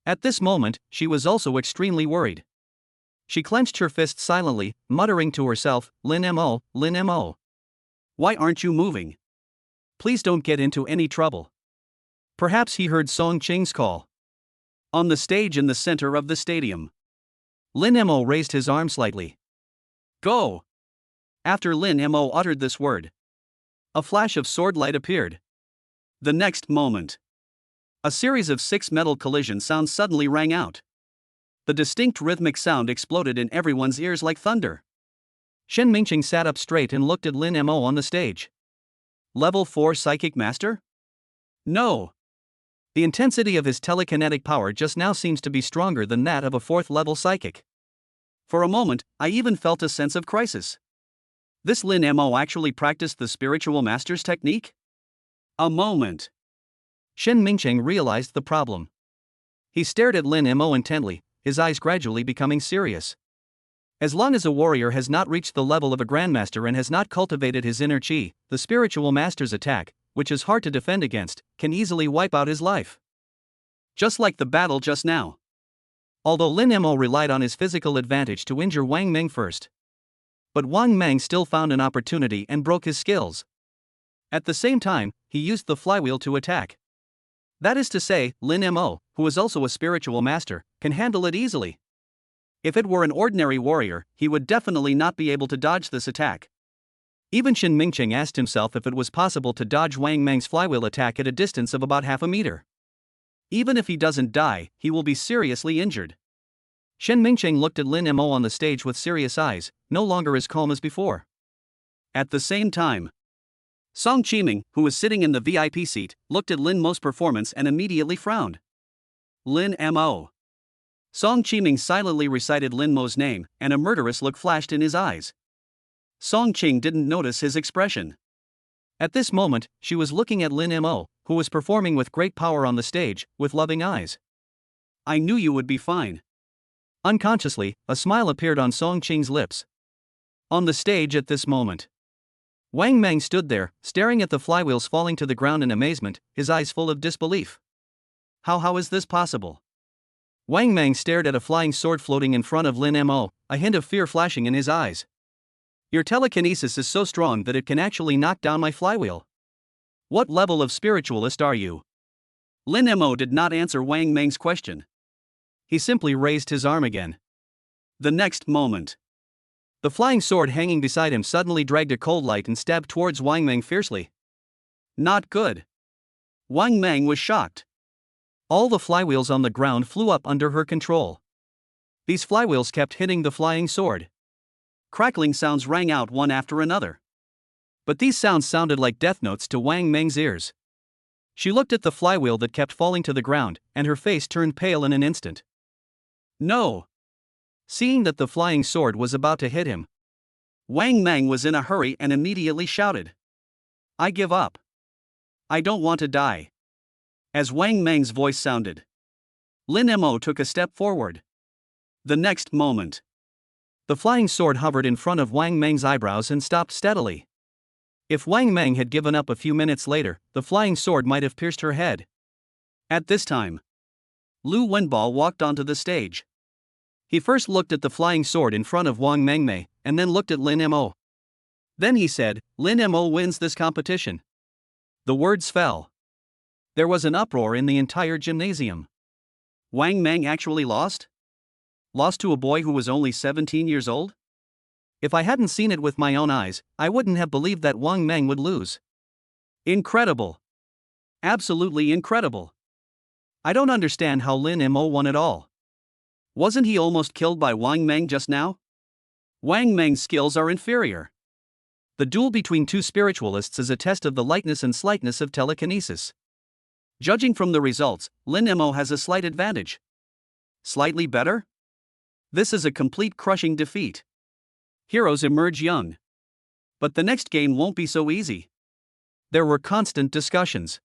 At this moment, she was also extremely worried. She clenched her fist silently, muttering to herself, Lin Mo, Lin Mo. Why aren't you moving? Please don't get into any trouble. Perhaps he heard Song Cheng's call. On the stage in the center of the stadium, Lin Mo raised his arm slightly. Go! After Lin Mo uttered this word, a flash of sword light appeared. The next moment, a series of 6 metal collision sounds suddenly rang out. The distinct rhythmic sound exploded in everyone's ears like thunder. Shen Mingqing sat up straight and looked at Lin Mo on the stage. Level 4 Psychic Master? No. The intensity of his telekinetic power just now seems to be stronger than that of a 4th level psychic. For a moment, I even felt a sense of crisis. This Lin Mo actually practiced the spiritual master's technique? A moment. Shen Mingcheng realized the problem. He stared at Lin Mo intently, his eyes gradually becoming serious. As long as a warrior has not reached the level of a grandmaster and has not cultivated his inner chi, the spiritual master's attack, which is hard to defend against, can easily wipe out his life. Just like the battle just now. Although Lin Mo relied on his physical advantage to injure Wang Meng first. But Wang Meng still found an opportunity and broke his skills. At the same time, he used the flywheel to attack. That is to say, Lin Mo, who is also a spiritual master, can handle it easily. If it were an ordinary warrior, he would definitely not be able to dodge this attack. Even Shen Mingcheng asked himself if it was possible to dodge Wang Meng's flywheel attack at a distance of about half a meter. Even if he doesn't die, he will be seriously injured. Shen Mingcheng looked at Lin Mo on the stage with serious eyes, no longer as calm as before. At the same time, Song Qiming, who was sitting in the VIP seat, looked at Lin Mo's performance and immediately frowned. Lin Mo. Song Qiming silently recited Lin Mo's name, and a murderous look flashed in his eyes. Song Qing didn't notice his expression. At this moment, she was looking at Lin Mo, who was performing with great power on the stage, with loving eyes. I knew you would be fine. Unconsciously, a smile appeared on Song Qing's lips. On the stage at this moment, Wang Meng stood there, staring at the flywheels falling to the ground in amazement, his eyes full of disbelief. How is this possible? Wang Meng stared at a flying sword floating in front of Lin Mo, a hint of fear flashing in his eyes. Your telekinesis is so strong that it can actually knock down my flywheel. What level of spiritualist are you? Lin Mo did not answer Wang Meng's question. He simply raised his arm again. The next moment, the flying sword hanging beside him suddenly dragged a cold light and stabbed towards Wang Meng fiercely. Not good. Wang Meng was shocked. All the flywheels on the ground flew up under her control. These flywheels kept hitting the flying sword. Crackling sounds rang out one after another. But these sounds sounded like death notes to Wang Meng's ears. She looked at the flywheel that kept falling to the ground, and her face turned pale in an instant. No. Seeing that the flying sword was about to hit him, Wang Meng was in a hurry and immediately shouted. I give up. I don't want to die. As Wang Meng's voice sounded, Lin Mo took a step forward. The next moment, the flying sword hovered in front of Wang Meng's eyebrows and stopped steadily. If Wang Meng had given up a few minutes later, the flying sword might have pierced her head. At this time, Lu Wenbo walked onto the stage. He first looked at the flying sword in front of Wang Mengmei, and then looked at Lin Mo. Then he said, Lin Mo wins this competition. The words fell. There was an uproar in the entire gymnasium. Wang Meng actually lost? Lost to a boy who was only 17 years old? If I hadn't seen it with my own eyes, I wouldn't have believed that Wang Meng would lose. Incredible. Absolutely incredible. I don't understand how Lin Mo won at all. Wasn't he almost killed by Wang Meng just now? Wang Meng's skills are inferior. The duel between two spiritualists is a test of the lightness and slightness of telekinesis. Judging from the results, Lin Mo has a slight advantage. Slightly better? This is a complete crushing defeat. Heroes emerge young. But the next game won't be so easy. There were constant discussions.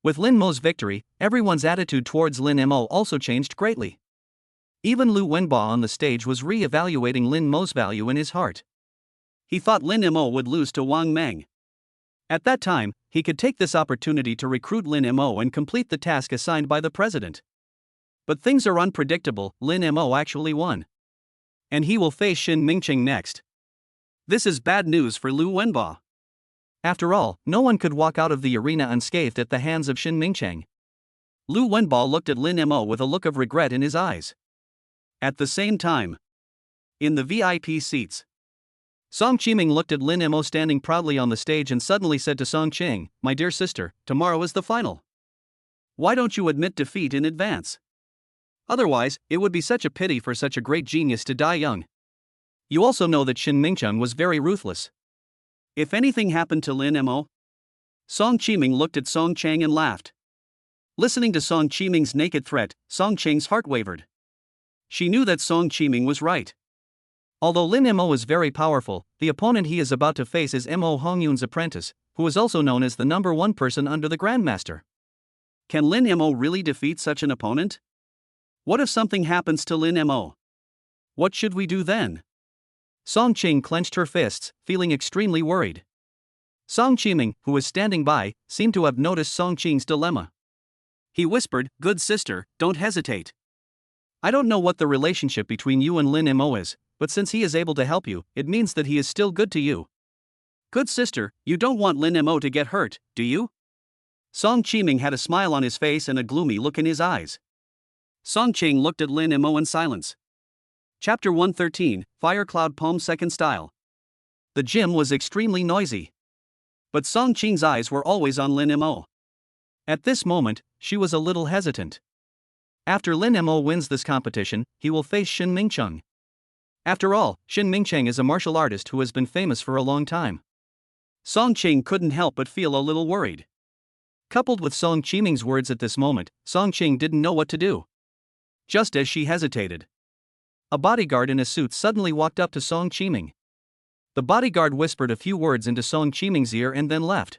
With Lin Mo's victory, everyone's attitude towards Lin Mo also changed greatly. Even Lu Wenbo on the stage was re-evaluating Lin Mo's value in his heart. He thought Lin Mo would lose to Wang Meng. At that time, he could take this opportunity to recruit Lin Mo and complete the task assigned by the president. But things are unpredictable. Lin Mo actually won. And he will face Shen Mingcheng next. This is bad news for Lu Wenbo. After all, no one could walk out of the arena unscathed at the hands of Shen Mingcheng. Lu Wenbo looked at Lin Mo with a look of regret in his eyes. At the same time, in the VIP seats, Song Qiming looked at Lin Mo standing proudly on the stage and suddenly said to Song Qing, "My dear sister, tomorrow is the final. Why don't you admit defeat in advance? Otherwise, it would be such a pity for such a great genius to die young. You also know that Shen Mingcheng was very ruthless. If anything happened to Lin Mo..." Song Qiming looked at Song Chang and laughed. Listening to Song Qiming's naked threat, Song Chang's heart wavered. She knew that Song Qiming was right. Although Lin Mo is very powerful, the opponent he is about to face is Mo Hongyun's apprentice, who is also known as the number one person under the Grandmaster. Can Lin Mo really defeat such an opponent? What if something happens to Lin Mo? What should we do then? Song Qing clenched her fists, feeling extremely worried. Song Qiming, who was standing by, seemed to have noticed Song Qing's dilemma. He whispered, "Good sister, don't hesitate. I don't know what the relationship between you and Lin Mo is, but since he is able to help you, it means that he is still good to you." Good sister, you don't want Lin Mo to get hurt, do you? Song Qiming had a smile on his face and a gloomy look in his eyes. Song Qing looked at Lin Mo in silence. Chapter 113, Fire Cloud Poem Second Style. The gym was extremely noisy. But Song Qing's eyes were always on Lin Mo. At this moment, she was a little hesitant. After Lin Mo wins this competition, he will face Shin Mingcheng. After all, Shin Mingcheng is a martial artist who has been famous for a long time. Song Qing couldn't help but feel a little worried. Coupled with Song Qiming's words at this moment, Song Qing didn't know what to do. Just as she hesitated, a bodyguard in a suit suddenly walked up to Song Qiming. The bodyguard whispered a few words into Song Qiming's ear and then left.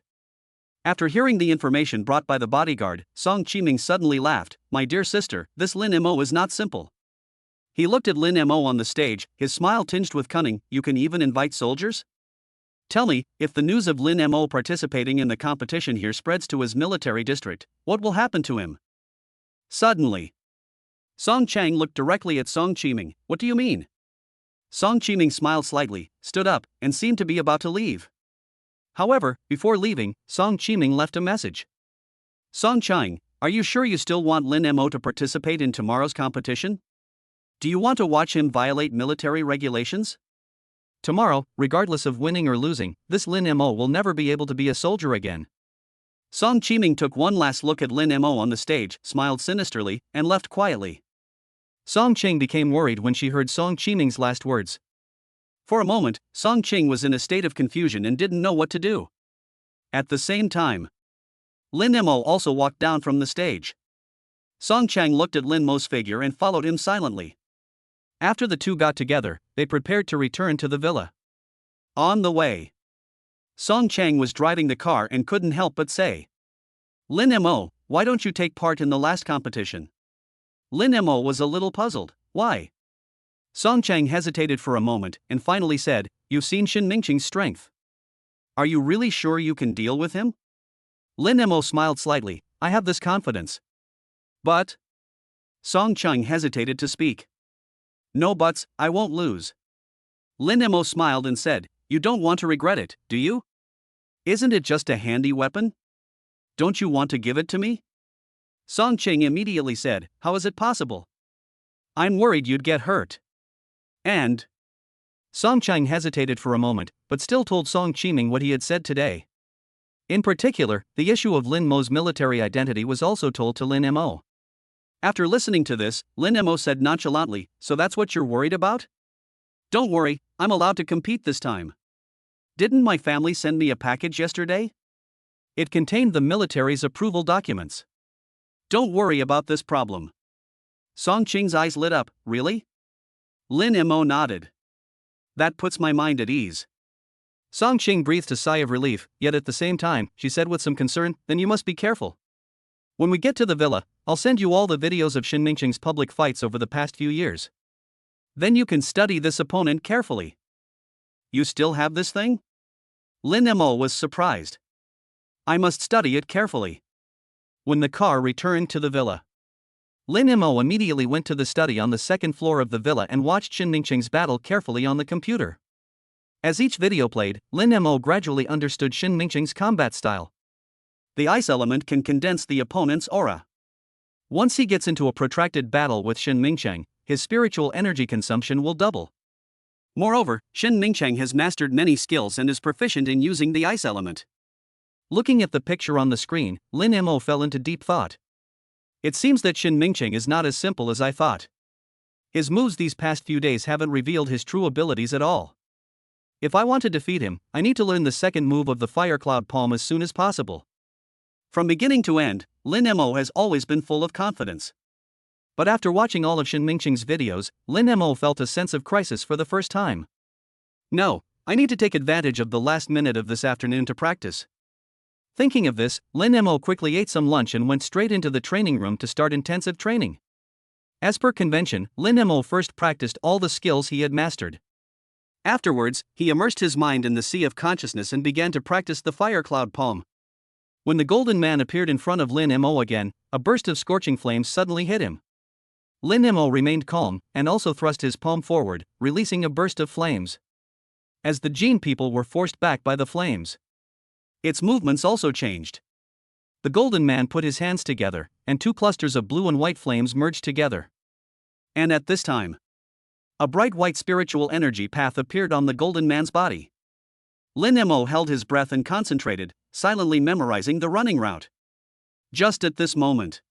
After hearing the information brought by the bodyguard, Song Qiming suddenly laughed. "My dear sister, this Lin Mo is not simple." He looked at Lin Mo on the stage, his smile tinged with cunning. "You can even invite soldiers? Tell me, if the news of Lin Mo participating in the competition here spreads to his military district, what will happen to him?" Suddenly, Song Chang looked directly at Song Qiming. "What do you mean?" Song Qiming smiled slightly, stood up, and seemed to be about to leave. However, before leaving, Song Qiming left a message. "Song Chang, are you sure you still want Lin Mo to participate in tomorrow's competition? Do you want to watch him violate military regulations? Tomorrow, regardless of winning or losing, this Lin Mo will never be able to be a soldier again." Song Qiming took one last look at Lin Mo on the stage, smiled sinisterly, and left quietly. Song Qing became worried when she heard Song Qiming's last words. For a moment, Song Qing was in a state of confusion and didn't know what to do. At the same time, Lin Mo also walked down from the stage. Song Chang looked at Lin Mo's figure and followed him silently. After the two got together, they prepared to return to the villa. On the way, Song Chang was driving the car and couldn't help but say, "Lin Mo, why don't you take part in the last competition?" Lin Mo was a little puzzled. "Why?" Song Chang hesitated for a moment and finally said, "You've seen Shin Mingcheng's strength. Are you really sure you can deal with him?" Lin Mo smiled slightly. "I have this confidence." "But..." Song Chang hesitated to speak. "No buts, I won't lose." Lin Mo smiled and said, "You don't want to regret it, do you? Isn't it just a handy weapon? Don't you want to give it to me?" Song Ching immediately said, "How is it possible? I'm worried you'd get hurt." And Song Chang hesitated for a moment, but still told Song Qiming what he had said today. In particular, the issue of Lin Mo's military identity was also told to Lin Mo. After listening to this, Lin Mo said nonchalantly, "So that's what you're worried about? Don't worry, I'm allowed to compete this time. Didn't my family send me a package yesterday? It contained the military's approval documents. Don't worry about this problem." Song Qing's eyes lit up. "Really?" Lin Mo nodded. "That puts my mind at ease." Song Qing breathed a sigh of relief, yet at the same time, she said with some concern, "Then you must be careful. When we get to the villa, I'll send you all the videos of Shin Mingcheng's public fights over the past few years. Then you can study this opponent carefully." "You still have this thing?" Lin Mo was surprised. "I must study it carefully." When the car returned to the villa, Lin Mo immediately went to the study on the second floor of the villa and watched Shin Mingcheng's battle carefully on the computer. As each video played, Lin Mo gradually understood Shin Mingcheng's combat style. The ice element can condense the opponent's aura. Once he gets into a protracted battle with Shin Mingcheng, his spiritual energy consumption will double. Moreover, Shin Mingcheng has mastered many skills and is proficient in using the ice element. Looking at the picture on the screen, Lin Mo fell into deep thought. It seems that Shin Mingcheng is not as simple as I thought. His moves these past few days haven't revealed his true abilities at all. If I want to defeat him, I need to learn the second move of the Fire Cloud Palm as soon as possible. From beginning to end, Lin Mo has always been full of confidence. But after watching all of Shin Mingqing's videos, Lin Mo felt a sense of crisis for the first time. No, I need to take advantage of the last minute of this afternoon to practice. Thinking of this, Lin Mo quickly ate some lunch and went straight into the training room to start intensive training. As per convention, Lin Mo first practiced all the skills he had mastered. Afterwards, he immersed his mind in the sea of consciousness and began to practice the fire cloud palm. When the golden man appeared in front of Lin Mo again, a burst of scorching flames suddenly hit him. Lin Mo remained calm and also thrust his palm forward, releasing a burst of flames. As the Jin people were forced back by the flames, its movements also changed. The golden man put his hands together, and two clusters of blue and white flames merged together. And at this time, a bright white spiritual energy path appeared on the golden man's body. Lin Mo held his breath and concentrated, silently memorizing the running route. Just at this moment,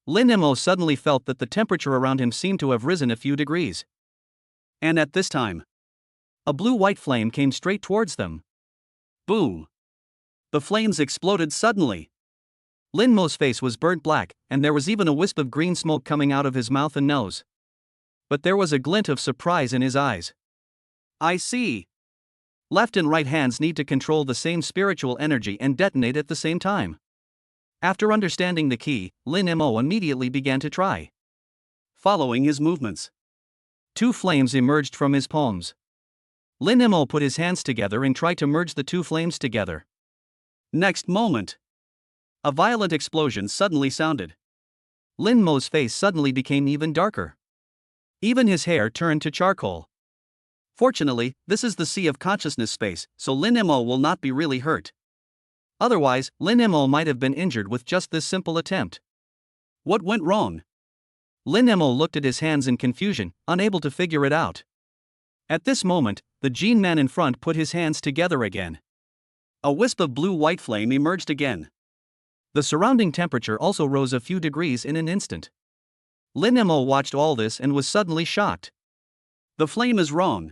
Lin Mo suddenly felt that the temperature around him seemed to have risen a few degrees. And at this time, a blue-white flame came straight towards them. Boom! The flames exploded suddenly. Lin Mo's face was burnt black, and there was even a wisp of green smoke coming out of his mouth and nose. But there was a glint of surprise in his eyes. I see. Left and right hands need to control the same spiritual energy and detonate at the same time. After understanding the key, Lin Mo immediately began to try. Following his movements, two flames emerged from his palms. Lin Mo put his hands together and tried to merge the two flames together. Next moment, a violent explosion suddenly sounded. Lin Mo's face suddenly became even darker. Even his hair turned to charcoal. Fortunately, this is the sea of consciousness space, so Lin Mo will not be really hurt. Otherwise, Lin Mo might have been injured with just this simple attempt. What went wrong? Lin Mo looked at his hands in confusion, unable to figure it out. At this moment, the Jin man in front put his hands together again. A wisp of blue-white flame emerged again. The surrounding temperature also rose a few degrees in an instant. Lin Mo watched all this and was suddenly shocked. The flame is wrong.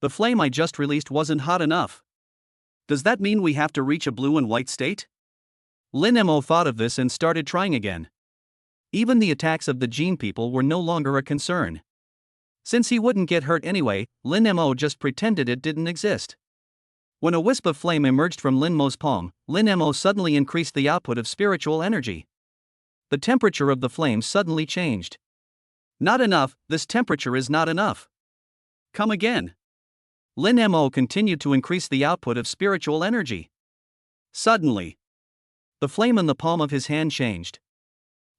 The flame I just released wasn't hot enough. Does that mean we have to reach a blue and white state? Lin Mo thought of this and started trying again. Even the attacks of the Jin people were no longer a concern. Since he wouldn't get hurt anyway, Lin Mo just pretended it didn't exist. When a wisp of flame emerged from Lin Mo's palm, Lin Mo suddenly increased the output of spiritual energy. The temperature of the flame suddenly changed. Not enough, this temperature is not enough. Come again. Lin Mo continued to increase the output of spiritual energy. Suddenly, the flame in the palm of his hand changed.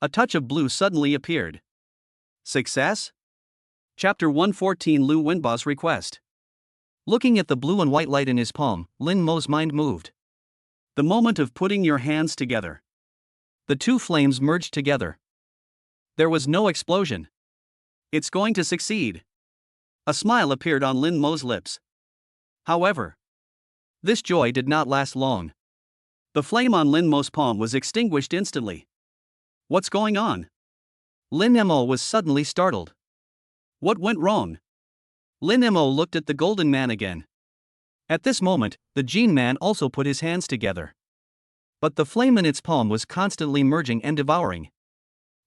A touch of blue suddenly appeared. Success? Chapter 114 Lu Wenba's Request. Looking at the blue and white light in his palm, Lin Mo's mind moved. The moment of putting your hands together. The two flames merged together. There was no explosion. It's going to succeed. A smile appeared on Lin Mo's lips. However, this joy did not last long. The flame on Lin Mo's palm was extinguished instantly. What's going on? Lin Mo was suddenly startled. What went wrong? Lin Mo looked at the golden man again. At this moment, the Jin man also put his hands together. But the flame in its palm was constantly merging and devouring.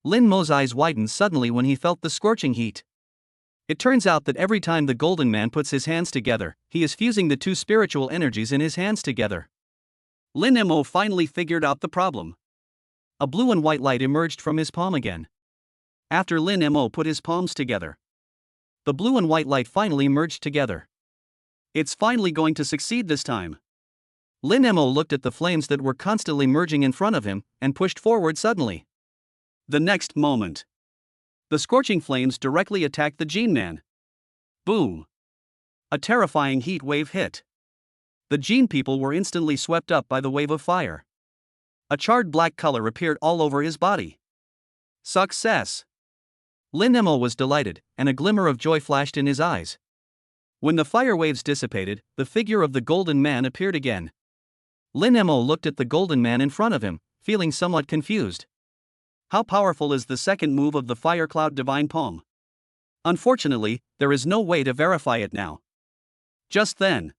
Lin Mo's eyes widened suddenly when he felt the scorching heat. It turns out that every time the golden man puts his hands together, he is fusing the two spiritual energies in his hands together. Lin Mo finally figured out the problem. A blue and white light emerged from his palm again. After Lin Mo put his palms together, the blue and white light finally merged together. It's finally going to succeed this time. Lin Mo looked at the flames that were constantly merging in front of him and pushed forward suddenly. The next moment, the scorching flames directly attacked the Jin man. Boom! A terrifying heat wave hit. The Jin people were instantly swept up by the wave of fire. A charred black color appeared all over his body. Success! Lin Mo was delighted, and a glimmer of joy flashed in his eyes. When the fire waves dissipated, the figure of the golden man appeared again. Lin Mo looked at the golden man in front of him, feeling somewhat confused. How powerful is the second move of the Fire Cloud Divine Palm? Unfortunately, there is no way to verify it now. Just then,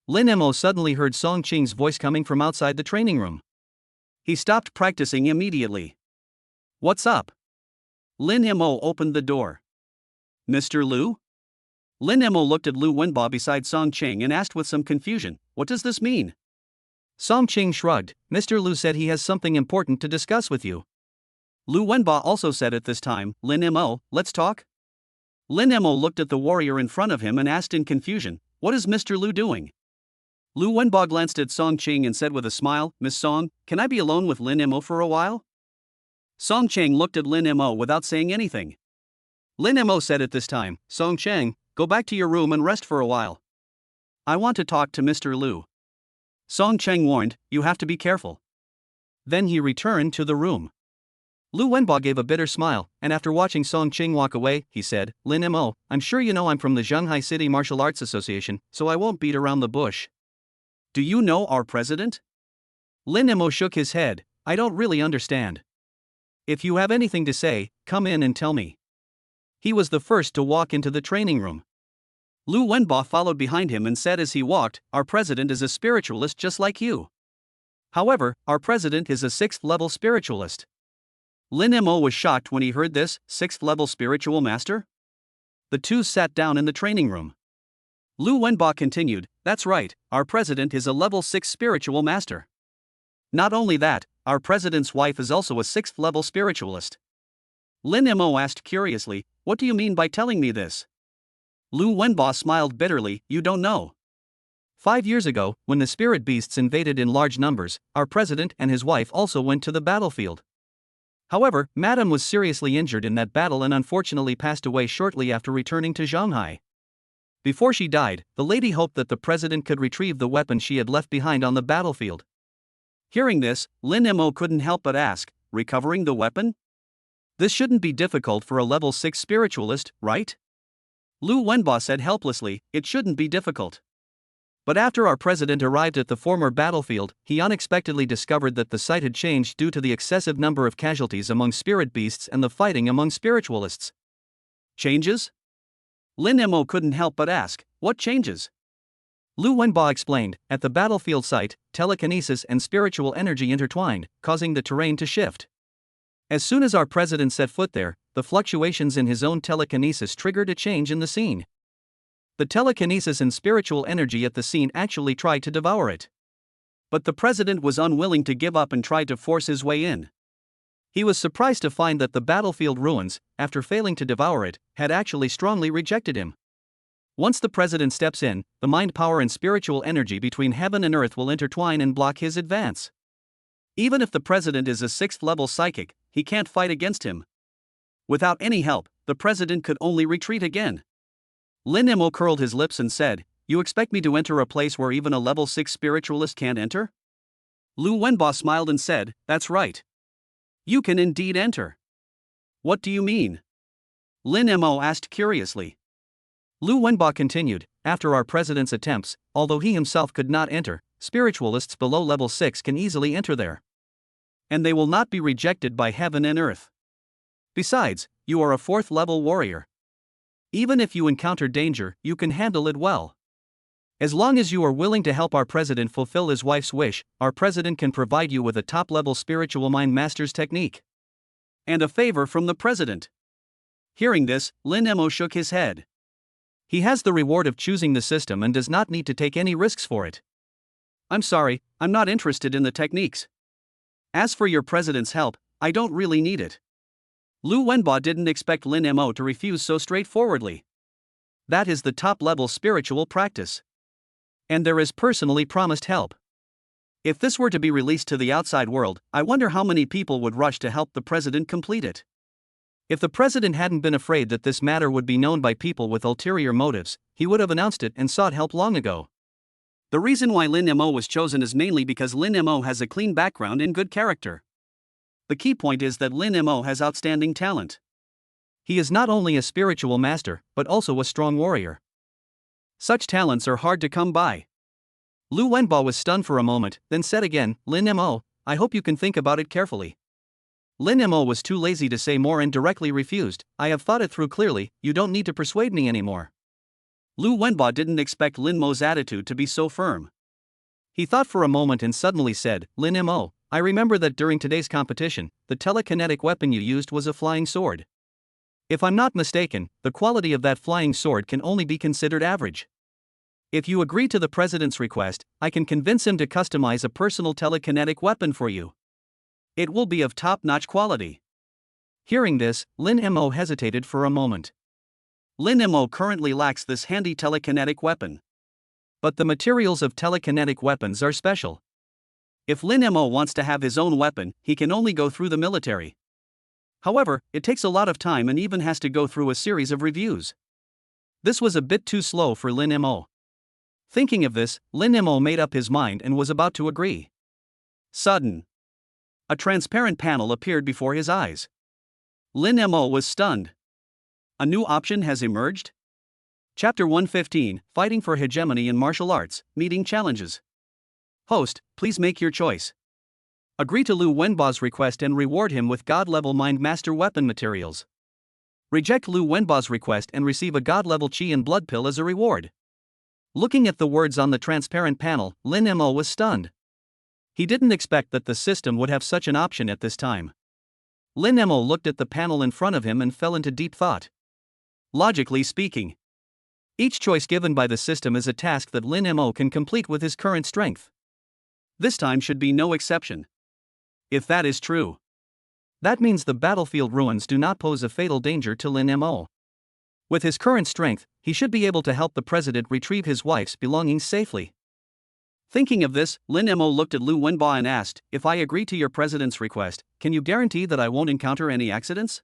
Lin Mo suddenly heard Song Qing's voice coming from outside the training room. He stopped practicing immediately. What's up? Lin Mo opened the door. Mr. Lu? Lin Mo looked at Lu Wenba beside Song Cheng and asked with some confusion, what does this mean? Song Cheng shrugged. Mr. Lu said he has something important to discuss with you. Lu Wenba also said at this time, Lin Mo, let's talk? Lin Mo looked at the warrior in front of him and asked in confusion, what is Mr. Lu doing? Lu Wenba glanced at Song Cheng and said with a smile, Miss Song, can I be alone with Lin Mo for a while? Song Cheng looked at Lin Mo without saying anything. Lin Mo said at this time, Song Cheng, go back to your room and rest for a while. I want to talk to Mr. Lu. Song Cheng warned, you have to be careful. Then he returned to the room. Lu Wenba gave a bitter smile, and after watching Song Cheng walk away, he said, Lin Mo, I'm sure you know I'm from the Shanghai City Martial Arts Association, so I won't beat around the bush. Do you know our president? Lin Mo shook his head, I don't really understand. If you have anything to say, come in and tell me. He was the first to walk into the training room. Lu Wenba followed behind him and said as he walked, our president is a spiritualist just like you. However, our president is a 6th level spiritualist. Lin Mo was shocked when he heard this, 6th level spiritual master? The two sat down in the training room. Lu Wenba continued, that's right, our president is a level 6 spiritual master. Not only that, our president's wife is also a 6th level spiritualist. Lin Mo asked curiously, what do you mean by telling me this? Lu Wenba smiled bitterly, you don't know. 5 years ago, when the spirit beasts invaded in large numbers, our president and his wife also went to the battlefield. However, Madame was seriously injured in that battle and unfortunately passed away shortly after returning to Shanghai. Before she died, the lady hoped that the president could retrieve the weapon she had left behind on the battlefield. Hearing this, Lin Mo couldn't help but ask, recovering the weapon? This shouldn't be difficult for a level 6 spiritualist, right? Lu Wenba said helplessly, it shouldn't be difficult. But after our president arrived at the former battlefield, he unexpectedly discovered that the site had changed due to the excessive number of casualties among spirit beasts and the fighting among spiritualists. Changes? Lin Mo couldn't help but ask, what changes? Lu Wenba explained, at the battlefield site, telekinesis and spiritual energy intertwined, causing the terrain to shift. As soon as our president set foot there, the fluctuations in his own telekinesis triggered a change in the scene. The telekinesis and spiritual energy at the scene actually tried to devour it. But the president was unwilling to give up and tried to force his way in. He was surprised to find that the battlefield ruins, after failing to devour it, had actually strongly rejected him. Once the president steps in, the mind power and spiritual energy between heaven and earth will intertwine and block his advance. Even if the president is a 6th level psychic, he can't fight against him. Without any help, the president could only retreat again. Lin Mo curled his lips and said, you expect me to enter a place where even a level 6 spiritualist can't enter? Lu Wenba smiled and said, that's right. You can indeed enter. What do you mean? Lin Mo asked curiously. Lu Wenba continued, after our president's attempts, although he himself could not enter, spiritualists below level 6 can easily enter there. And they will not be rejected by heaven and earth. Besides, you are a 4th level warrior. Even if you encounter danger, you can handle it well. As long as you are willing to help our president fulfill his wife's wish, our president can provide you with a top-level spiritual mind master's technique. And a favor from the president. Hearing this, Lin Mo shook his head. He has the reward of choosing the system and does not need to take any risks for it. I'm sorry, I'm not interested in the techniques. As for your president's help, I don't really need it. Lu Wenba didn't expect Lin Mo to refuse so straightforwardly. That is the top-level spiritual practice. And there is personally promised help. If this were to be released to the outside world, I wonder how many people would rush to help the president complete it. If the president hadn't been afraid that this matter would be known by people with ulterior motives, he would have announced it and sought help long ago. The reason why Lin Mo was chosen is mainly because Lin Mo has a clean background and good character. The key point is that Lin Mo has outstanding talent. He is not only a spiritual master, but also a strong warrior. Such talents are hard to come by. Lu Wenba was stunned for a moment, then said again, Lin Mo, I hope you can think about it carefully. Lin Mo was too lazy to say more and directly refused, I have thought it through clearly, you don't need to persuade me anymore. Lu Wenba didn't expect Lin Mo's attitude to be so firm. He thought for a moment and suddenly said, Lin Mo, I remember that during today's competition, the telekinetic weapon you used was a flying sword. If I'm not mistaken, the quality of that flying sword can only be considered average. If you agree to the president's request, I can convince him to customize a personal telekinetic weapon for you. It will be of top-notch quality. Hearing this, Lin Mo hesitated for a moment. Lin Mo currently lacks this handy telekinetic weapon. But the materials of telekinetic weapons are special. If Lin Mo wants to have his own weapon, he can only go through the military. However, it takes a lot of time and even has to go through a series of reviews. This was a bit too slow for Lin Mo. Thinking of this, Lin Mo made up his mind and was about to agree. Sudden. A transparent panel appeared before his eyes. Lin Mo was stunned. A new option has emerged? Chapter 115, Fighting for Hegemony in Martial Arts, Meeting Challenges. Host, please make your choice. Agree to Lu Wenba's request and reward him with God-level Mind Master weapon materials. Reject Lu Wenba's request and receive a God-level Qi and Blood Pill as a reward. Looking at the words on the transparent panel, Lin Mo was stunned. He didn't expect that the system would have such an option at this time. Lin Mo looked at the panel in front of him and fell into deep thought. Logically speaking, each choice given by the system is a task that Lin Mo can complete with his current strength. This time should be no exception. If that is true, that means the battlefield ruins do not pose a fatal danger to Lin Mo. With his current strength, he should be able to help the president retrieve his wife's belongings safely. Thinking of this, Lin Mo looked at Lu Wenba and asked, "If I agree to your president's request, can you guarantee that I won't encounter any accidents?"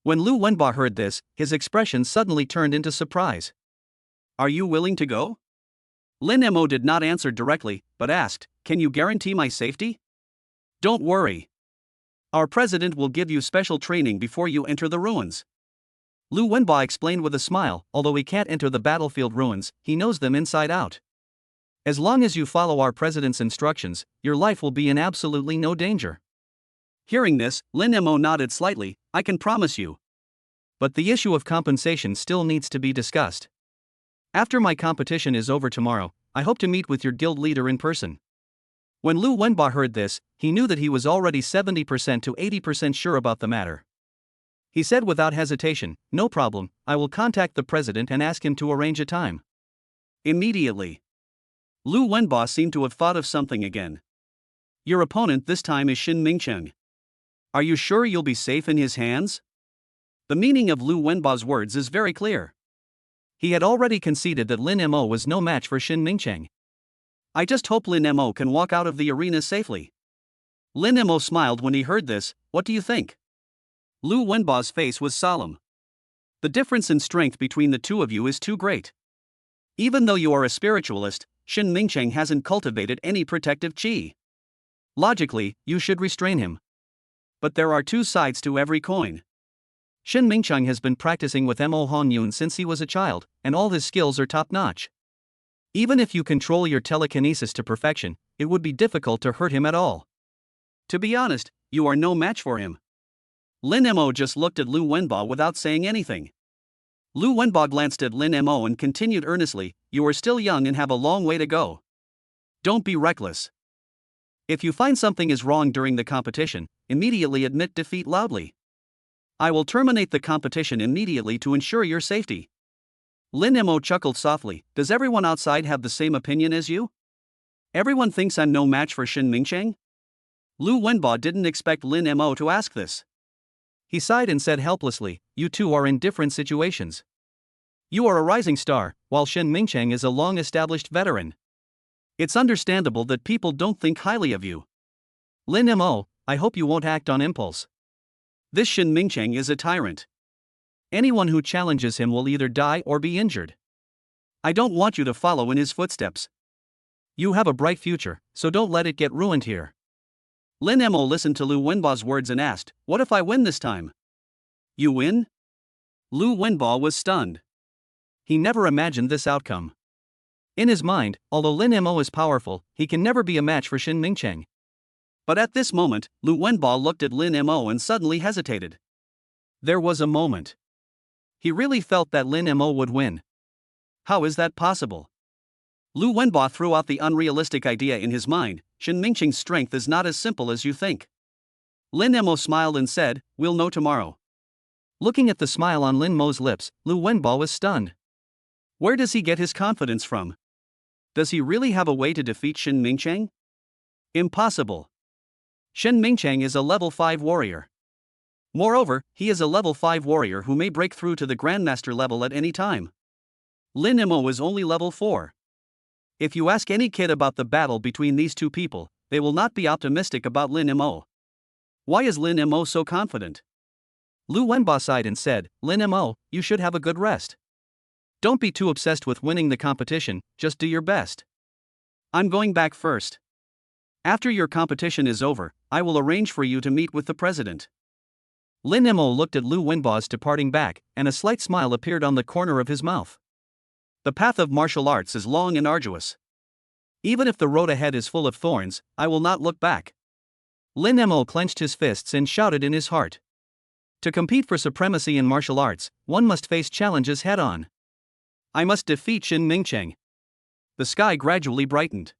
When Lu Wenba heard this, his expression suddenly turned into surprise. "Are you willing to go?" Lin Mo did not answer directly, but asked, "Can you guarantee my safety?" "Don't worry. Our president will give you special training before you enter the ruins." Lu Wenba explained with a smile, although he can't enter the battlefield ruins, he knows them inside out. As long as you follow our president's instructions, your life will be in absolutely no danger. Hearing this, Lin Mo nodded slightly, "I can promise you. But the issue of compensation still needs to be discussed. After my competition is over tomorrow, I hope to meet with your guild leader in person." When Lu Wenba heard this, he knew that he was already 70% to 80% sure about the matter. He said without hesitation, "No problem, I will contact the president and ask him to arrange a time." Immediately, Lu Wenba seemed to have thought of something again. "Your opponent this time is Shin Mingcheng. Are you sure you'll be safe in his hands?" The meaning of Lu Wenba's words is very clear. He had already conceded that Lin Mo was no match for Shin Mingcheng. "I just hope Lin Mo can walk out of the arena safely." Lin Mo smiled when he heard this. "What do you think?" Lu Wenba's face was solemn. "The difference in strength between the two of you is too great. Even though you are a spiritualist, Shin Mingcheng hasn't cultivated any protective qi. Logically, you should restrain him. But there are two sides to every coin. Shin Mingcheng has been practicing with Mo Han Yun since he was a child, and all his skills are top-notch. Even if you control your telekinesis to perfection, it would be difficult to hurt him at all. To be honest, you are no match for him." Lin Mo just looked at Lu Wenba without saying anything. Lu Wenba glanced at Lin Mo and continued earnestly, "You are still young and have a long way to go. Don't be reckless. If you find something is wrong during the competition, immediately admit defeat loudly. I will terminate the competition immediately to ensure your safety." Lin Mo chuckled softly, "Does everyone outside have the same opinion as you? Everyone thinks I'm no match for Shin Mingcheng?" Lu Wenba didn't expect Lin Mo to ask this. He sighed and said helplessly, "You two are in different situations. You are a rising star, while Shin Mingcheng is a long-established veteran. It's understandable that people don't think highly of you. Lin Mo, I hope you won't act on impulse. This Shin Mingcheng is a tyrant. Anyone who challenges him will either die or be injured. I don't want you to follow in his footsteps. You have a bright future, so don't let it get ruined here." Lin Mo listened to Lu Wenba's words and asked, "What if I win this time?" "You win?" Lu Wenba was stunned. He never imagined this outcome. In his mind, although Lin Mo is powerful, he can never be a match for Shin Mingcheng. But at this moment, Lu Wenba looked at Lin Mo and suddenly hesitated. There was a moment. He really felt that Lin Mo would win. How is that possible? Lu Wenba threw out the unrealistic idea in his mind. Shin Mingcheng's strength is not as simple as you think. Lin Mo smiled and said, "We'll know tomorrow." Looking at the smile on Lin Mo's lips, Lu Wenbo was stunned. Where does he get his confidence from? Does he really have a way to defeat Shen Mingcheng? Impossible. Shen Mingcheng is a level 5 warrior. Moreover, he is a level 5 warrior who may break through to the Grandmaster level at any time. Lin Mo is only level 4. If you ask any kid about the battle between these two people, they will not be optimistic about Lin Mo. Why is Lin Mo so confident? Lu Wenbo sighed and said, Lin Mo, you should have a good rest. Don't be too obsessed with winning the competition, just do your best. I'm going back first. After your competition is over, I will arrange for you to meet with the president. Lin Mo looked at Lu Wenbo's departing back, and a slight smile appeared on the corner of his mouth. The path of martial arts is long and arduous. Even if the road ahead is full of thorns, I will not look back. Lin Mo clenched his fists and shouted in his heart. To compete for supremacy in martial arts, one must face challenges head-on. I must defeat Shen Mingcheng. The sky gradually brightened.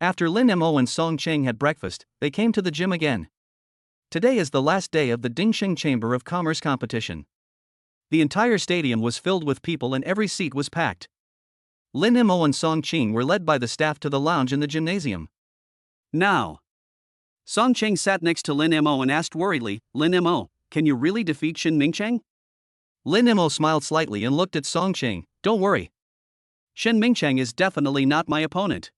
After Lin Mo and Song Cheng had breakfast, they came to the gym again. Today is the last day of the Dingsheng Chamber of Commerce competition. The entire stadium was filled with people and every seat was packed. Lin Mo and Song Cheng were led by the staff to the lounge in the gymnasium. Now. Song Cheng sat next to Lin Mo and asked worriedly, Lin Mo, can you really defeat Shen Mingcheng? Lin Mo smiled slightly and looked at Song Cheng. Don't worry. Shen Mingcheng is definitely not my opponent.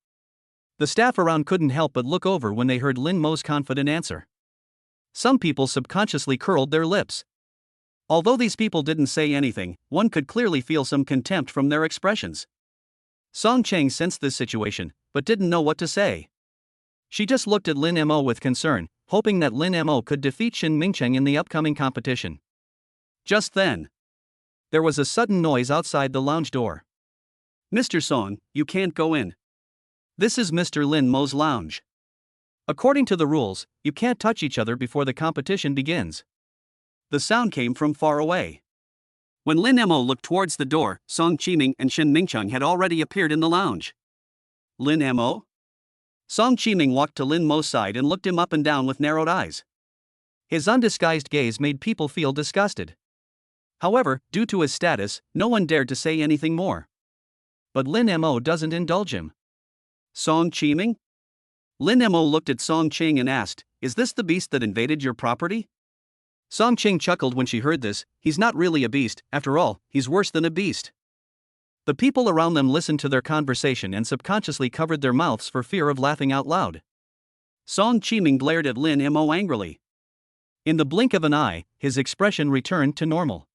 The staff around couldn't help but look over when they heard Lin Mo's confident answer. Some people subconsciously curled their lips. Although these people didn't say anything, one could clearly feel some contempt from their expressions. Song Cheng sensed this situation, but didn't know what to say. She just looked at Lin Mo with concern, hoping that Lin Mo could defeat Shen Mingcheng in the upcoming competition. Just then, there was a sudden noise outside the lounge door. Mr. Song, you can't go in. This is Mr. Lin Mo's lounge. According to the rules, you can't touch each other before the competition begins. The sound came from far away. When Lin Mo looked towards the door, Song Chiming and Shen Mingcheng had already appeared in the lounge. Lin Mo? Song Chiming walked to Lin Mo's side and looked him up and down with narrowed eyes. His undisguised gaze made people feel disgusted. However, due to his status, no one dared to say anything more. But Lin Mo doesn't indulge him. Song Chiming? Lin Mo looked at Song Ching and asked, is this the beast that invaded your property? Song Ching chuckled when she heard this. He's not really a beast, after all, he's worse than a beast. The people around them listened to their conversation and subconsciously covered their mouths for fear of laughing out loud. Song Chiming glared at Lin Mo angrily. In the blink of an eye, his expression returned to normal.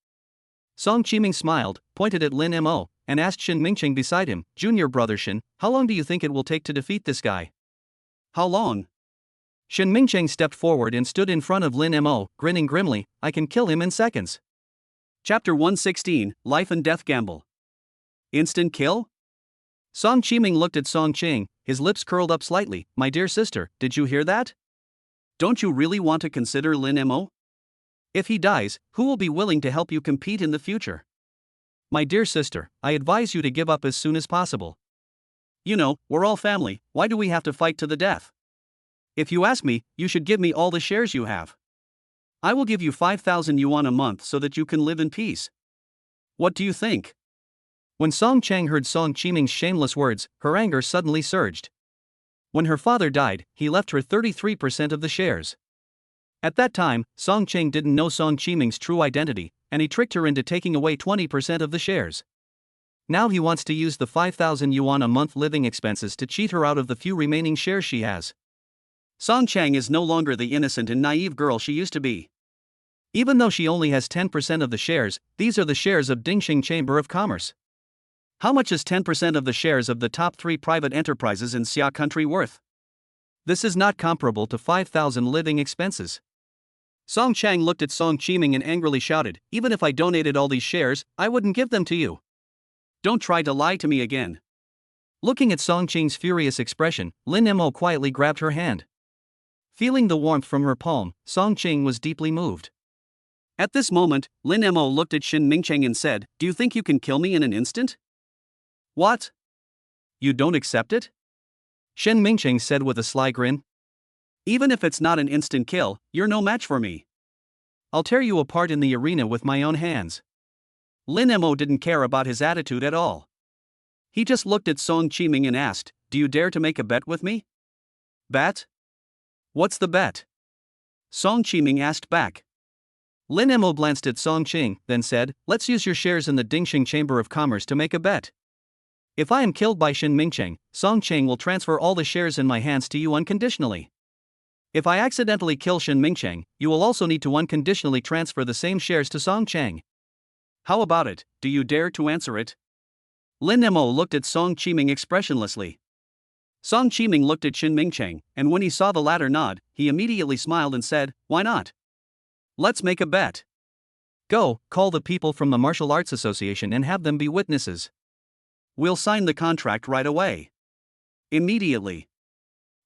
Song Chiming smiled, pointed at Lin Mo, and asked Shen Mingcheng beside him, Junior brother Shen, how long do you think it will take to defeat this guy? How long? Shen Mingcheng stepped forward and stood in front of Lin Mo, grinning grimly, I can kill him in seconds. Chapter 116, Life and Death Gamble. Instant kill? Song Chiming looked at Song Ching, his lips curled up slightly, my dear sister, did you hear that? Don't you really want to consider Lin Mo? If he dies, who will be willing to help you compete in the future? My dear sister, I advise you to give up as soon as possible. You know, we're all family, why do we have to fight to the death? If you ask me, you should give me all the shares you have. I will give you 5,000 yuan a month so that you can live in peace. What do you think? When Song Cheng heard Song Chiming's shameless words, her anger suddenly surged. When her father died, he left her 33% of the shares. At that time, Song Cheng didn't know Song Chiming's true identity, and he tricked her into taking away 20% of the shares. Now he wants to use the 5,000 yuan a month living expenses to cheat her out of the few remaining shares she has. Song Cheng is no longer the innocent and naive girl she used to be. Even though she only has 10% of the shares, these are the shares of Dingsheng Chamber of Commerce. How much is 10% of the shares of the top 3 private enterprises in Xia country worth? This is not comparable to 5,000 living expenses. Song Chang looked at Song Chiming and angrily shouted, even if I donated all these shares, I wouldn't give them to you. Don't try to lie to me again. Looking at Song Ching's furious expression, Lin Mo quietly grabbed her hand. Feeling the warmth from her palm, Song Ching was deeply moved. At this moment, Lin Mo looked at Shen Mingcheng and said, do you think you can kill me in an instant? What? You don't accept it? Shen Mingcheng said with a sly grin. Even if it's not an instant kill, you're no match for me. I'll tear you apart in the arena with my own hands. Lin Mo didn't care about his attitude at all. He just looked at Song Qiming and asked, "Do you dare to make a bet with me?" "Bet? What's the bet?" Song Qiming asked back. Lin Mo glanced at Song Qing, then said, "Let's use your shares in the Dingxing Chamber of Commerce to make a bet. If I am killed by Shin Mingcheng, Song Qing will transfer all the shares in my hands to you unconditionally. If I accidentally kill Shin Mingcheng, you will also need to unconditionally transfer the same shares to Song Cheng. How about it, do you dare to answer it?" Lin Mo looked at Song Qiming expressionlessly. Song Qiming looked at Shin Mingcheng, and when he saw the latter nod, he immediately smiled and said, "Why not? Let's make a bet." Go, call the people from the Martial Arts Association and have them be witnesses. We'll sign the contract right away. Immediately.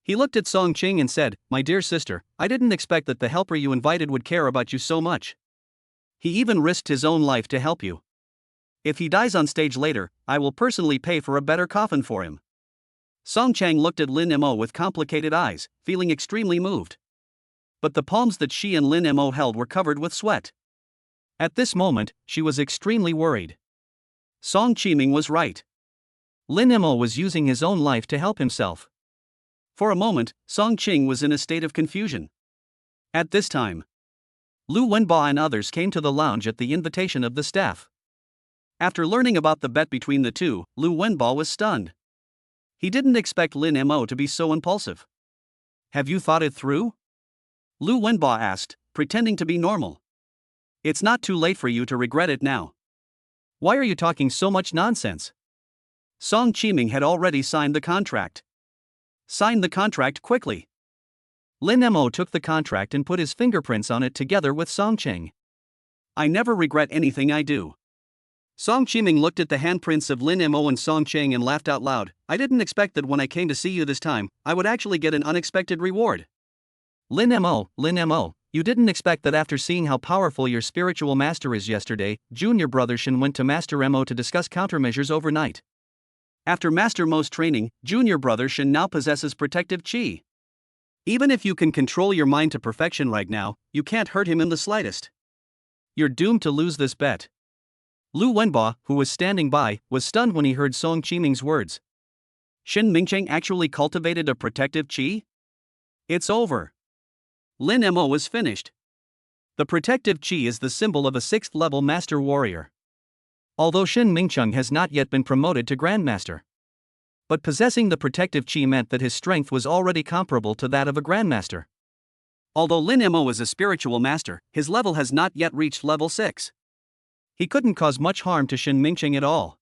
He looked at Song Qing and said, "My dear sister, I didn't expect that the helper you invited would care about you so much. He even risked his own life to help you. If he dies on stage later, I will personally pay for a better coffin for him." Song Chang looked at Lin Mo with complicated eyes, feeling extremely moved. But the palms that she and Lin Mo held were covered with sweat. At this moment, she was extremely worried. Song Qiming was right. Lin Mo was using his own life to help himself. For a moment, Song Qing was in a state of confusion. At this time, Lu Wenba and others came to the lounge at the invitation of the staff. After learning about the bet between the two, Lu Wenba was stunned. He didn't expect Lin Mo to be so impulsive. "Have you thought it through?" Lu Wenba asked, pretending to be normal. "It's not too late for you to regret it now." "Why are you talking so much nonsense?" Song Qiming had already signed the contract. "Sign the contract quickly." Lin Mo took the contract and put his fingerprints on it together with Song Cheng. "I never regret anything I do." Song Qiming looked at the handprints of Lin Mo and Song Cheng and laughed out loud. "I didn't expect that when I came to see you this time, I would actually get an unexpected reward." Lin Mo, you didn't expect that after seeing how powerful your spiritual master is yesterday, Junior Brother Shin went to Master Mo to discuss countermeasures overnight. After Master Mo's training, Junior Brother Shin now possesses protective chi. Even if you can control your mind to perfection right now, you can't hurt him in the slightest. You're doomed to lose this bet. Lu Wenba, who was standing by, was stunned when he heard Song Qiming's words. Shin Mingcheng actually cultivated a protective chi? It's over. Lin Mo was finished. The protective chi is the symbol of a 6th level master warrior. Although Shin Mingcheng has not yet been promoted to Grandmaster. But possessing the protective chi meant that his strength was already comparable to that of a Grandmaster. Although Lin Mo is a spiritual master, his level has not yet reached level 6. He couldn't cause much harm to Shin Mingcheng at all.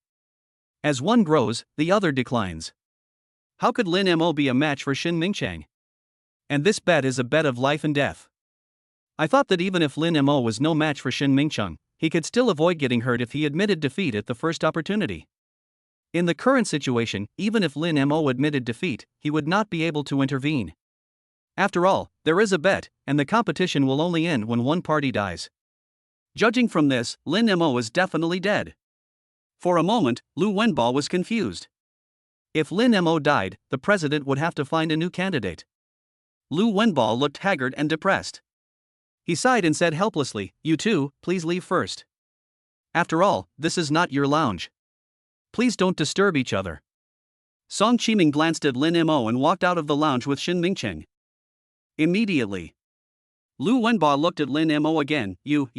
As one grows, the other declines. How could Lin Mo be a match for Shin Mingcheng? And this bet is a bet of life and death. I thought that even if Lin Mo was no match for Shin Mingcheng, he could still avoid getting hurt if he admitted defeat at the first opportunity. In the current situation, even if Lin Mo admitted defeat, he would not be able to intervene. After all, there is a bet, and the competition will only end when one party dies. Judging from this, Lin Mo is definitely dead. For a moment, Lu Wenba was confused. If Lin Mo died, the president would have to find a new candidate. Lu Wenba looked haggard and depressed. He sighed and said helplessly, "You two, please leave first. After all, this is not your lounge. Please don't disturb each other." Song Qiming glanced at Lin Mo and walked out of the lounge with Shin Mingcheng. Immediately, Lu Wenba looked at Lin Mo again. You.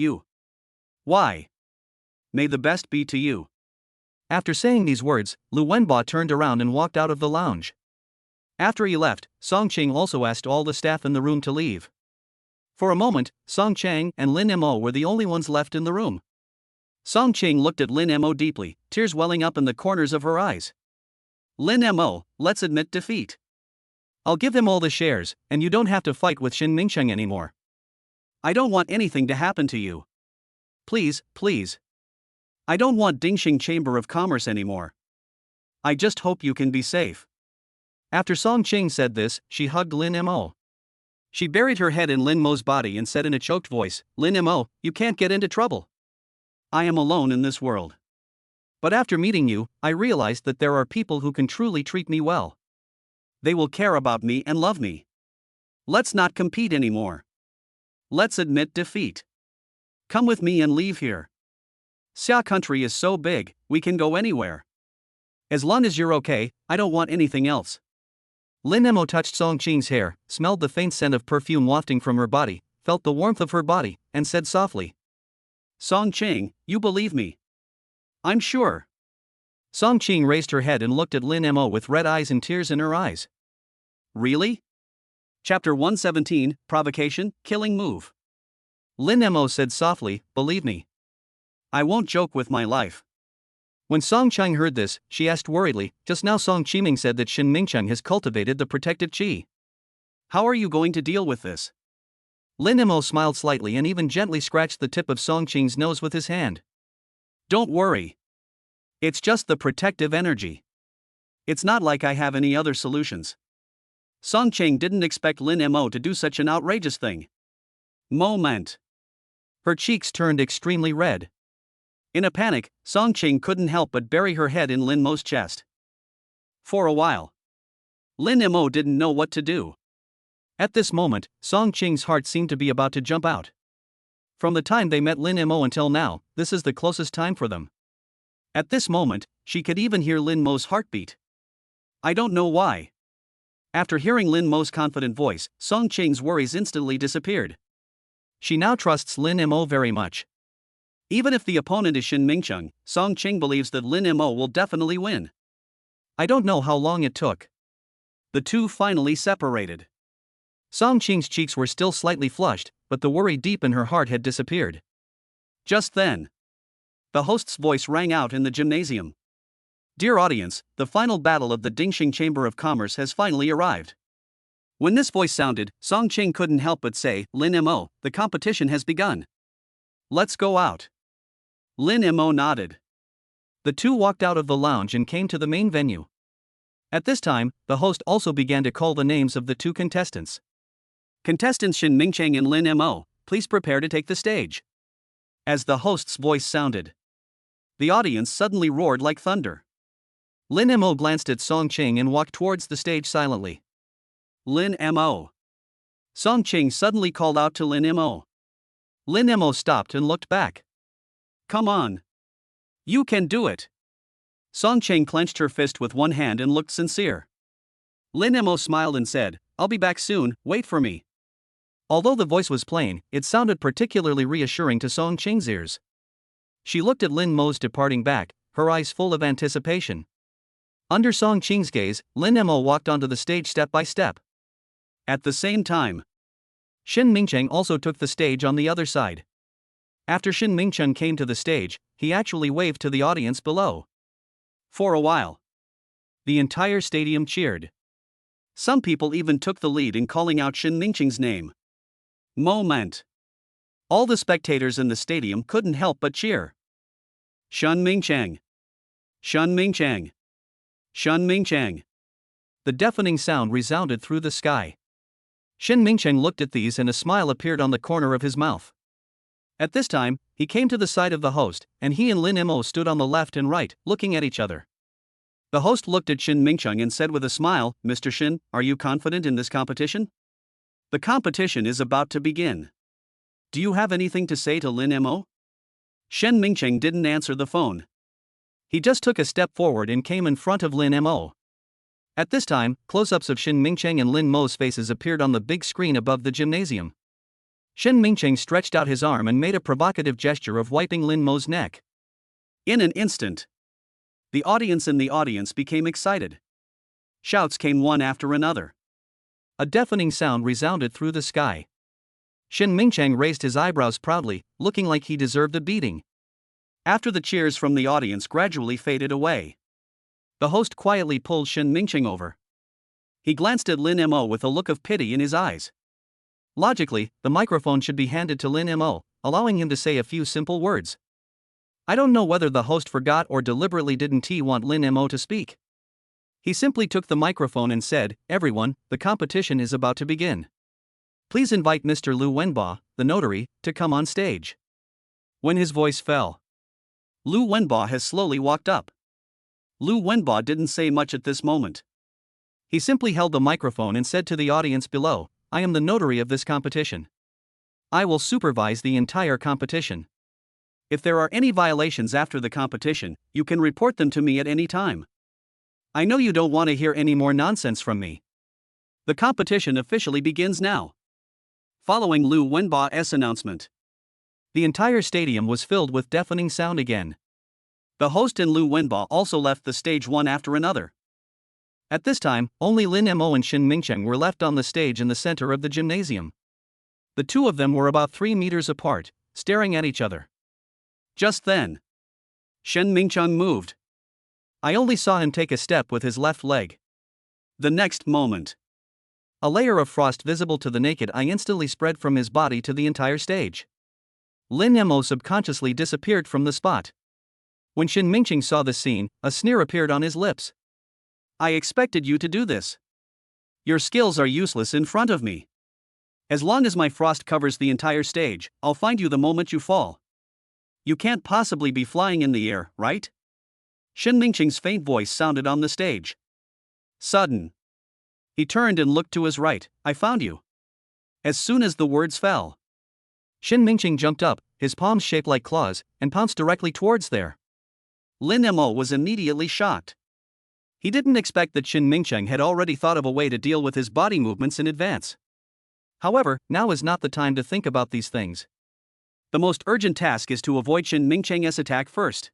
Why? May the best be to you." After saying these words, Lu Wenba turned around and walked out of the lounge. After he left, Song Cheng also asked all the staff in the room to leave. For a moment, Song Chang and Lin Mo were the only ones left in the room. Song Cheng looked at Lin Mo deeply, tears welling up in the corners of her eyes. "Lin Mo, let's admit defeat. I'll give him all the shares, and you don't have to fight with Shin Mingcheng anymore. I don't want anything to happen to you. Please. I don't want Dingxing Chamber of Commerce anymore. I just hope you can be safe." After Song Cheng said this, she hugged Lin Mo. She buried her head in Lin Mo's body and said in a choked voice, "Lin Mo, you can't get into trouble. I am alone in this world. But after meeting you, I realized that there are people who can truly treat me well. They will care about me and love me. Let's not compete anymore. Let's admit defeat." Come with me and leave here. Xia country is so big, we can go anywhere. As long as you're okay, I don't want anything else. Lin Emo touched Song Qing's hair, smelled the faint scent of perfume wafting from her body, felt the warmth of her body, and said softly, Song Qing, you believe me? I'm sure. Song Qing raised her head and looked at Lin Emo with red eyes and tears in her eyes. Really? Chapter 117, Provocation, Killing Move. Lin Emo said softly, believe me. I won't joke with my life. When Song Qing heard this, she asked worriedly, just now Song Qiming said that Shin Mingcheng has cultivated the protective qi. How are you going to deal with this? Lin Emo smiled slightly and even gently scratched the tip of Song Qing's nose with his hand. Don't worry. It's just the protective energy. It's not like I have any other solutions. Song Qing didn't expect Lin Mo to do such an outrageous thing. Moment. Her cheeks turned extremely red. In a panic, Song Qing couldn't help but bury her head in Lin Mo's chest. For a while, Lin Mo didn't know what to do. At this moment, Song Qing's heart seemed to be about to jump out. From the time they met Lin Mo until now, this is the closest time for them. At this moment, she could even hear Lin Mo's heartbeat. I don't know why. After hearing Lin Mo's confident voice, Song Qing's worries instantly disappeared. She now trusts Lin Mo very much. Even if the opponent is Shin Mingcheng, Song Qing believes that Lin Mo will definitely win. I don't know how long it took. The two finally separated. Song Qing's cheeks were still slightly flushed, but the worry deep in her heart had disappeared. Just then, the host's voice rang out in the gymnasium. Dear audience, the final battle of the Dingxing Chamber of Commerce has finally arrived. When this voice sounded, Song Qing couldn't help but say, Lin Mo, the competition has begun. Let's go out. Lin Mo nodded. The two walked out of the lounge and came to the main venue. At this time, the host also began to call the names of the two contestants. Contestants Shin Mingcheng and Lin Mo, please prepare to take the stage. As the host's voice sounded, the audience suddenly roared like thunder. Lin Mo glanced at Song Qing and walked towards the stage silently. Lin Mo. Song Qing suddenly called out to Lin Mo. Lin Mo stopped and looked back. Come on. You can do it. Song Qing clenched her fist with one hand and looked sincere. Lin Mo smiled and said, I'll be back soon, wait for me. Although the voice was plain, it sounded particularly reassuring to Song Qing's ears. She looked at Lin Mo's departing back, her eyes full of anticipation. Under Song Qing's gaze, Lin Mo walked onto the stage step by step. At the same time, Shin Mingcheng also took the stage on the other side. After Shin Mingcheng came to the stage, he actually waved to the audience below. For a while, the entire stadium cheered. Some people even took the lead in calling out Shin Mingcheng's name. Moment. All the spectators in the stadium couldn't help but cheer. Shin Mingcheng. Shin Mingcheng. Shin Mingcheng. The deafening sound resounded through the sky. Shin Mingcheng looked at these and a smile appeared on the corner of his mouth. At this time, he came to the side of the host, and he and Lin Mo stood on the left and right, looking at each other. The host looked at Shin Mingcheng and said with a smile, Mr. Shin, are you confident in this competition? The competition is about to begin. Do you have anything to say to Lin Mo? Shin Mingcheng didn't answer the phone. He just took a step forward and came in front of Lin Mo. At this time, close-ups of Shin Mingcheng and Lin Mo's faces appeared on the big screen above the gymnasium. Shin Mingcheng stretched out his arm and made a provocative gesture of wiping Lin Mo's neck. In an instant, the audience in the audience became excited. Shouts came one after another. A deafening sound resounded through the sky. Shin Mingcheng raised his eyebrows proudly, looking like he deserved a beating. After the cheers from the audience gradually faded away, the host quietly pulled Shin Mingcheng over. He glanced at Lin Mo with a look of pity in his eyes. Logically, the microphone should be handed to Lin Mo, allowing him to say a few simple words. I don't know whether the host forgot or deliberately didn't want Lin Mo to speak. He simply took the microphone and said, everyone, the competition is about to begin. Please invite Mr. Lu Wenba, the notary, to come on stage. When his voice fell, Lu Wenba has slowly walked up. Lu Wenba didn't say much at this moment. He simply held the microphone and said to the audience below, I am the notary of this competition. I will supervise the entire competition. If there are any violations after the competition, you can report them to me at any time. I know you don't want to hear any more nonsense from me. The competition officially begins now. Following Lu Wenba's announcement, the entire stadium was filled with deafening sound again. The host and Lu Wenba also left the stage one after another. At this time, only Lin Mo and Shin Mingcheng were left on the stage in the center of the gymnasium. The two of them were about 3 meters apart, staring at each other. Just then, Shen Mingcheng moved. I only saw him take a step with his left leg. The next moment, a layer of frost visible to the naked eye instantly spread from his body to the entire stage. Lin Mo subconsciously disappeared from the spot. When Shin Mingcheng saw the scene, a sneer appeared on his lips. I expected you to do this. Your skills are useless in front of me. As long as my frost covers the entire stage, I'll find you the moment you fall. You can't possibly be flying in the air, right? Shin Mingcheng's faint voice sounded on the stage. Sudden. He turned and looked to his right. I found you. As soon as the words fell, Shin Mingcheng jumped up, his palms shaped like claws, and pounced directly towards there. Lin Mo was immediately shocked. He didn't expect that Shin Mingcheng had already thought of a way to deal with his body movements in advance. However, now is not the time to think about these things. The most urgent task is to avoid Shin Mingcheng's attack first.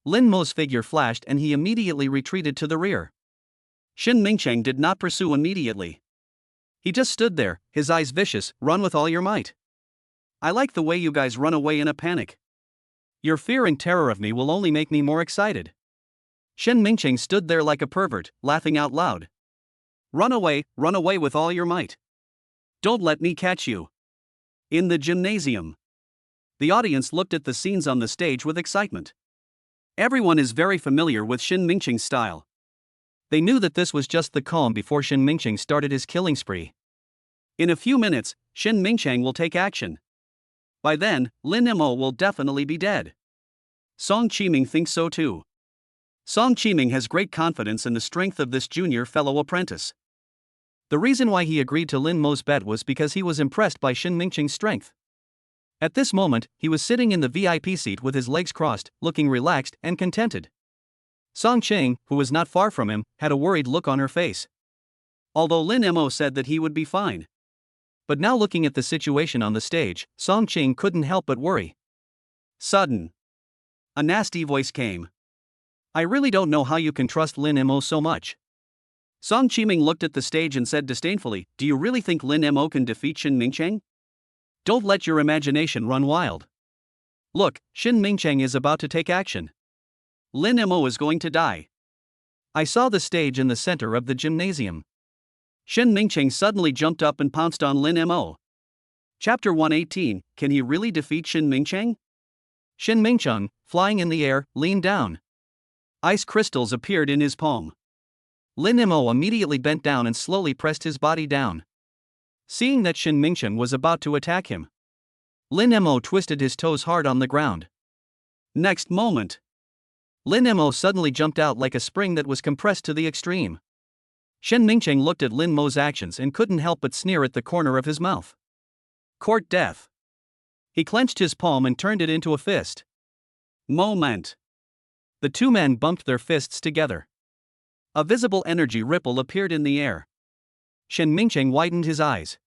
Lin Mo's figure flashed and he immediately retreated to the rear. Shin Mingcheng did not pursue immediately. He just stood there, his eyes vicious. Run with all your might. I like the way you guys run away in a panic. Your fear and terror of me will only make me more excited. Shin Mingcheng stood there like a pervert, laughing out loud. Run away with all your might. Don't let me catch you. In the gymnasium, the audience looked at the scenes on the stage with excitement. Everyone is very familiar with Shin Mingcheng's style. They knew that this was just the calm before Shin Mingcheng started his killing spree. In a few minutes, Shin Mingcheng will take action. By then, Lin Mo will definitely be dead. Song Qiming thinks so too. Song Qiming has great confidence in the strength of this junior fellow apprentice. The reason why he agreed to Lin Mo's bet was because he was impressed by Shin Mingcheng's strength. At this moment, he was sitting in the VIP seat with his legs crossed, looking relaxed and contented. Song Qing, who was not far from him, had a worried look on her face. Although Lin Mo said that he would be fine. But now looking at the situation on the stage, Song Qing couldn't help but worry. Sudden. A nasty voice came. I really don't know how you can trust Lin Mo so much. Song Qiming looked at the stage and said disdainfully, do you really think Lin Mo can defeat Shin Mingcheng? Don't let your imagination run wild. Look, Shin Mingcheng is about to take action. Lin Mo is going to die. I saw the stage in the center of the gymnasium. Shin Mingcheng suddenly jumped up and pounced on Lin Mo. Chapter 118, Can he really defeat Shin Mingcheng? Shin Mingcheng, flying in the air, leaned down. Ice crystals appeared in his palm. Lin Mo immediately bent down and slowly pressed his body down. Seeing that Shin Mingcheng was about to attack him, Lin Mo twisted his toes hard on the ground. Next moment, Lin Mo suddenly jumped out like a spring that was compressed to the extreme. Shin Mingcheng looked at Lin Mo's actions and couldn't help but sneer at the corner of his mouth. Court death. He clenched his palm and turned it into a fist. Moment. The two men bumped their fists together. A visible energy ripple appeared in the air. Shin Mingcheng widened his eyes.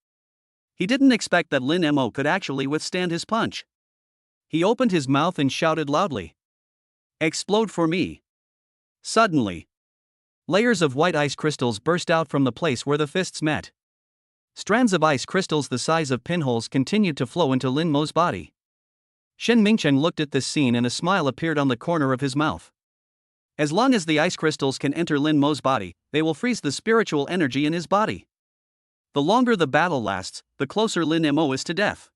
He didn't expect that Lin Mo could actually withstand his punch. He opened his mouth and shouted loudly. Explode for me. Suddenly, layers of white ice crystals burst out from the place where the fists met. Strands of ice crystals the size of pinholes continued to flow into Lin Mo's body. Shin Mingcheng looked at this scene and a smile appeared on the corner of his mouth. As long as the ice crystals can enter Lin Mo's body, they will freeze the spiritual energy in his body. The longer the battle lasts, the closer Lin Mo is to death.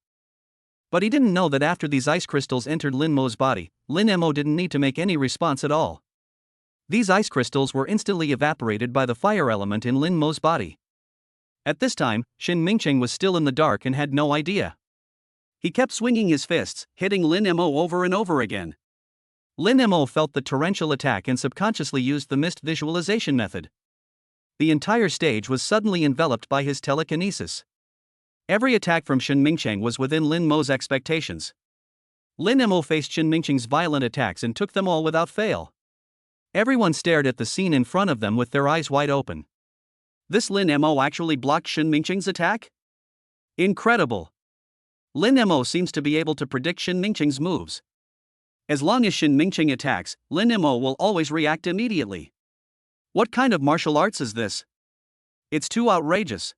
But he didn't know that after these ice crystals entered Lin Mo's body, Lin Mo didn't need to make any response at all. These ice crystals were instantly evaporated by the fire element in Lin Mo's body. At this time, Shin Mingcheng was still in the dark and had no idea. He kept swinging his fists, hitting Lin Mo over and over again. Lin Mo felt the torrential attack and subconsciously used the mist visualization method. The entire stage was suddenly enveloped by his telekinesis. Every attack from Shen Mingcheng was within Lin Mo's expectations. Lin Mo faced Shen Mingcheng's violent attacks and took them all without fail. Everyone stared at the scene in front of them with their eyes wide open. This Lin Mo actually blocked Shen Mingcheng's attack? Incredible! Lin Mo seems to be able to predict Shen Mingcheng's moves. As long as Shen Mingcheng attacks, Lin Mo will always react immediately. What kind of martial arts is this? It's too outrageous.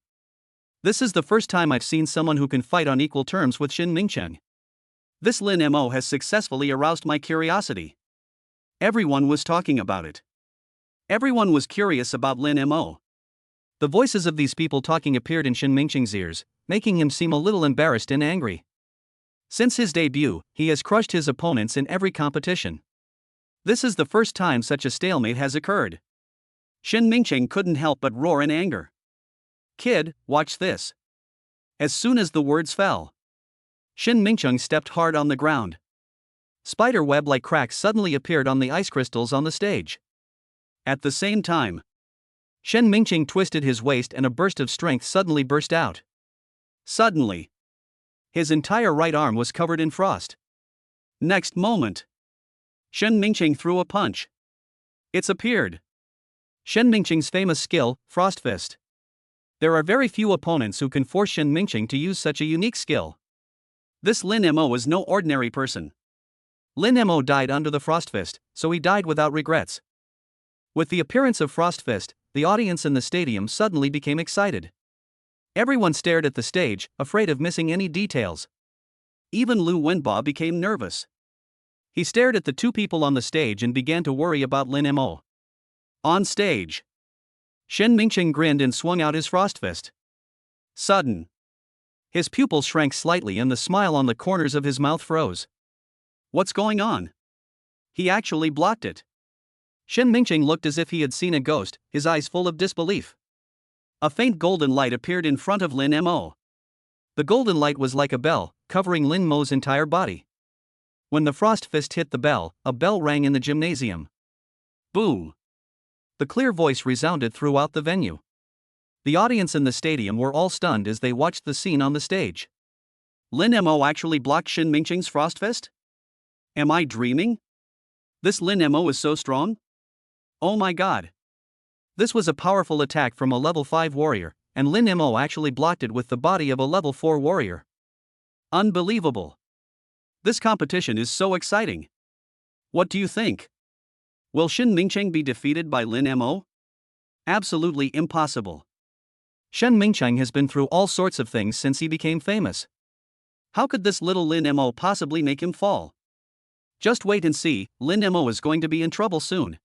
This is the first time I've seen someone who can fight on equal terms with Shen Mingcheng. This Lin Mo has successfully aroused my curiosity. Everyone was talking about it. Everyone was curious about Lin Mo. The voices of these people talking appeared in Shen Mingcheng's ears, making him seem a little embarrassed and angry. Since his debut, he has crushed his opponents in every competition. This is the first time such a stalemate has occurred. Shen Mingcheng couldn't help but roar in anger. "Kid, watch this." As soon as the words fell, Shen Mingcheng stepped hard on the ground. Spider web-like cracks suddenly appeared on the ice crystals on the stage. At the same time, Shen Mingcheng twisted his waist and a burst of strength suddenly burst out. Suddenly, his entire right arm was covered in frost. Next moment, Shen Mingcheng threw a punch. It's appeared. Shen Mingcheng's famous skill, Frost Fist. There are very few opponents who can force Shen Mingcheng to use such a unique skill. This Lin Mo is no ordinary person. Lin Mo died under the Frost Fist, so he died without regrets. With the appearance of Frost Fist, the audience in the stadium suddenly became excited. Everyone stared at the stage, afraid of missing any details. Even Lu Wenba became nervous. He stared at the two people on the stage and began to worry about Lin Mo. On stage, Shen Mingcheng grinned and swung out his Frost Fist. Sudden. His pupils shrank slightly and the smile on the corners of his mouth froze. What's going on? He actually blocked it. Shen Mingcheng looked as if he had seen a ghost, his eyes full of disbelief. A faint golden light appeared in front of Lin Mo. The golden light was like a bell, covering Lin Mo's entire body. When the Frost Fist hit the bell, a bell rang in the gymnasium. Boom! The clear voice resounded throughout the venue. The audience in the stadium were all stunned as they watched the scene on the stage. Lin Mo actually blocked Shen Mingcheng's Frost Fist? Am I dreaming? This Lin Mo is so strong? Oh my god! This was a powerful attack from a level 5 warrior, and Lin Mo actually blocked it with the body of a level 4 warrior. Unbelievable! This competition is so exciting. What do you think? Will Shen Mingcheng be defeated by Lin Mo? Absolutely impossible. Shen Mingcheng has been through all sorts of things since he became famous. How could this little Lin Mo possibly make him fall? Just wait and see, Lin Mo is going to be in trouble soon.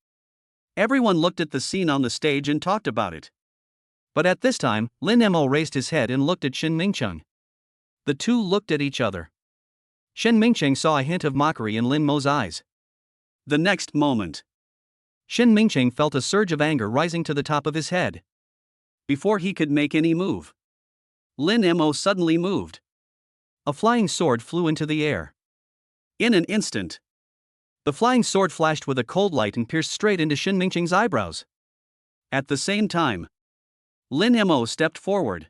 Everyone looked at the scene on the stage and talked about it. But at this time, Lin Mo raised his head and looked at Shen Mingcheng. The two looked at each other. Shen Mingcheng saw a hint of mockery in Lin Mo's eyes. The next moment, Shen Mingcheng felt a surge of anger rising to the top of his head. Before he could make any move, Lin Mo suddenly moved. A flying sword flew into the air. In an instant, the flying sword flashed with a cold light and pierced straight into Shen Mingcheng's eyebrows. At the same time, Lin Mo stepped forward.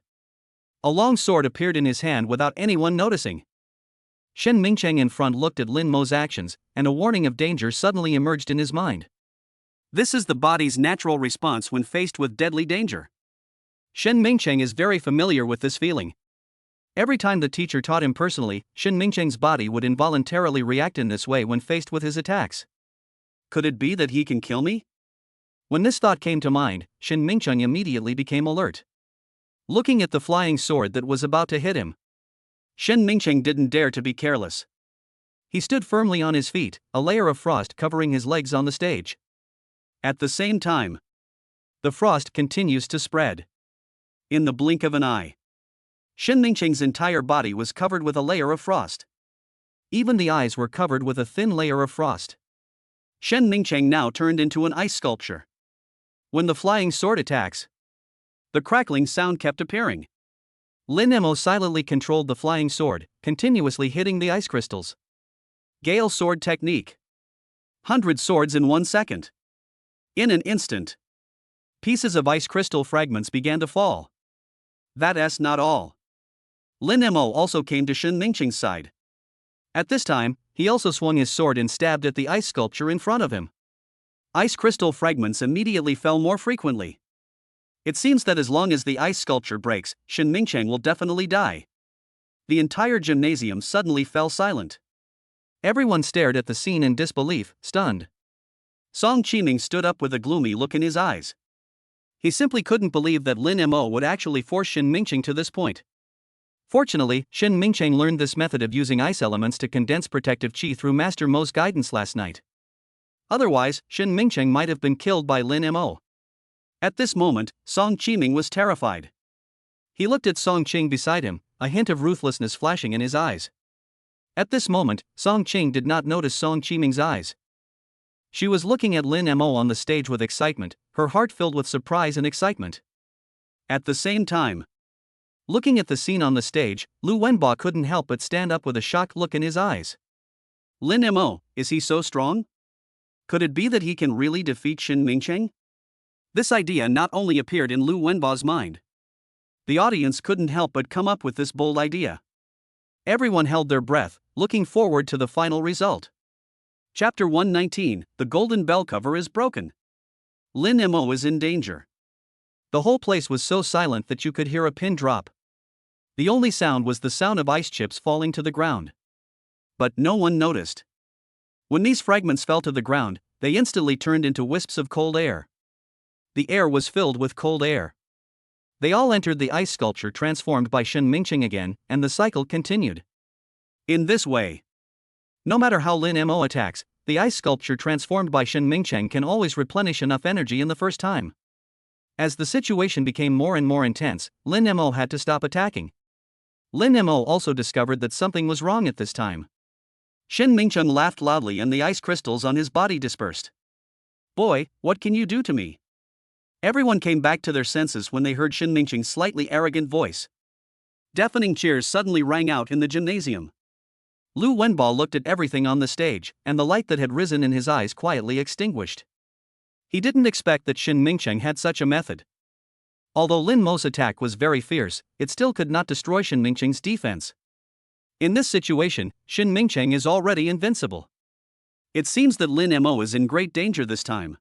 A long sword appeared in his hand without anyone noticing. Shen Mingcheng in front looked at Lin Mo's actions, and a warning of danger suddenly emerged in his mind. This is the body's natural response when faced with deadly danger. Shen Mingcheng is very familiar with this feeling. Every time the teacher taught him personally, Shen Mingcheng's body would involuntarily react in this way when faced with his attacks. Could it be that he can kill me? When this thought came to mind, Shen Mingcheng immediately became alert. Looking at the flying sword that was about to hit him, Shen Mingcheng didn't dare to be careless. He stood firmly on his feet, a layer of frost covering his legs on the stage. At the same time, the frost continues to spread. In the blink of an eye, Shen Mingcheng's entire body was covered with a layer of frost. Even the eyes were covered with a thin layer of frost. Shen Mingcheng now turned into an ice sculpture. When the flying sword attacks, the crackling sound kept appearing. Lin Mo silently controlled the flying sword, continuously hitting the ice crystals. Gale sword technique. 100 swords in 1 second. In an instant, pieces of ice crystal fragments began to fall. That's not all. Lin Mo also came to Shen Mingqing's side. At this time, he also swung his sword and stabbed at the ice sculpture in front of him. Ice crystal fragments immediately fell more frequently. It seems that as long as the ice sculpture breaks, Shen Mingqiang will definitely die. The entire gymnasium suddenly fell silent. Everyone stared at the scene in disbelief, stunned. Song Qiming stood up with a gloomy look in his eyes. He simply couldn't believe that Lin Mo would actually force Shen Mingqiang to this point. Fortunately, Shen Mingqiang learned this method of using ice elements to condense protective qi through Master Mo's guidance last night. Otherwise, Shen Mingqiang might have been killed by Lin Mo. At this moment, Song Qiming was terrified. He looked at Song Qing beside him, a hint of ruthlessness flashing in his eyes. At this moment, Song Qing did not notice Song Qiming's eyes. She was looking at Lin Mo on the stage with excitement, her heart filled with surprise and excitement. At the same time, looking at the scene on the stage, Lu Wenbo couldn't help but stand up with a shocked look in his eyes. Lin Mo, is he so strong? Could it be that he can really defeat Shen Mingqiang? This idea not only appeared in Lu Wenbo's mind. The audience couldn't help but come up with this bold idea. Everyone held their breath, looking forward to the final result. Chapter 119, The Golden Bell Cover is broken. Lin Mo is in danger. The whole place was so silent that you could hear a pin drop. The only sound was the sound of ice chips falling to the ground. But no one noticed. When these fragments fell to the ground, they instantly turned into wisps of cold air. The air was filled with cold air. They all entered the ice sculpture transformed by Shen Mingqiang again, and the cycle continued. In this way, no matter how Lin Mo attacks, the ice sculpture transformed by Shen Mingqiang can always replenish enough energy in the first time. As the situation became more and more intense, Lin Mo had to stop attacking. Lin Mo also discovered that something was wrong at this time. Shen Mingqiang laughed loudly and the ice crystals on his body dispersed. Boy, what can you do to me? Everyone came back to their senses when they heard Shen Mingqiang's slightly arrogant voice. Deafening cheers suddenly rang out in the gymnasium. Lu Wenbo looked at everything on the stage, and the light that had risen in his eyes quietly extinguished. He didn't expect that Shen Mingqiang had such a method. Although Lin Mo's attack was very fierce, it still could not destroy Shen Mingqiang's defense. In this situation, Shen Mingqiang is already invincible. It seems that Lin Mo is in great danger this time.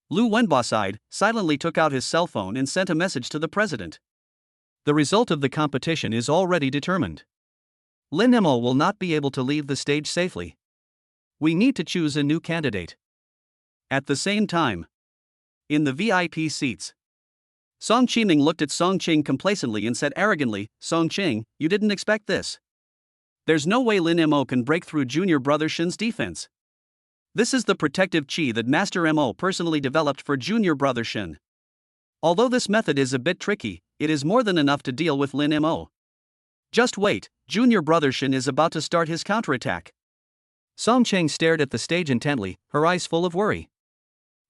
Lu Wenbo sighed, silently took out his cell phone and sent a message to the president. The result of the competition is already determined. Lin Mo will not be able to leave the stage safely. We need to choose a new candidate. At the same time, in the VIP seats, Song Qiming looked at Song Qing complacently and said arrogantly, Song Qing, you didn't expect this. There's no way Lin Mo can break through junior brother Shen's defense. This is the protective qi that Master Mo personally developed for junior brother Shen. Although this method is a bit tricky, it is more than enough to deal with Lin Mo. Just wait, junior brother Shen is about to start his counterattack. Song Qing stared at the stage intently, her eyes full of worry.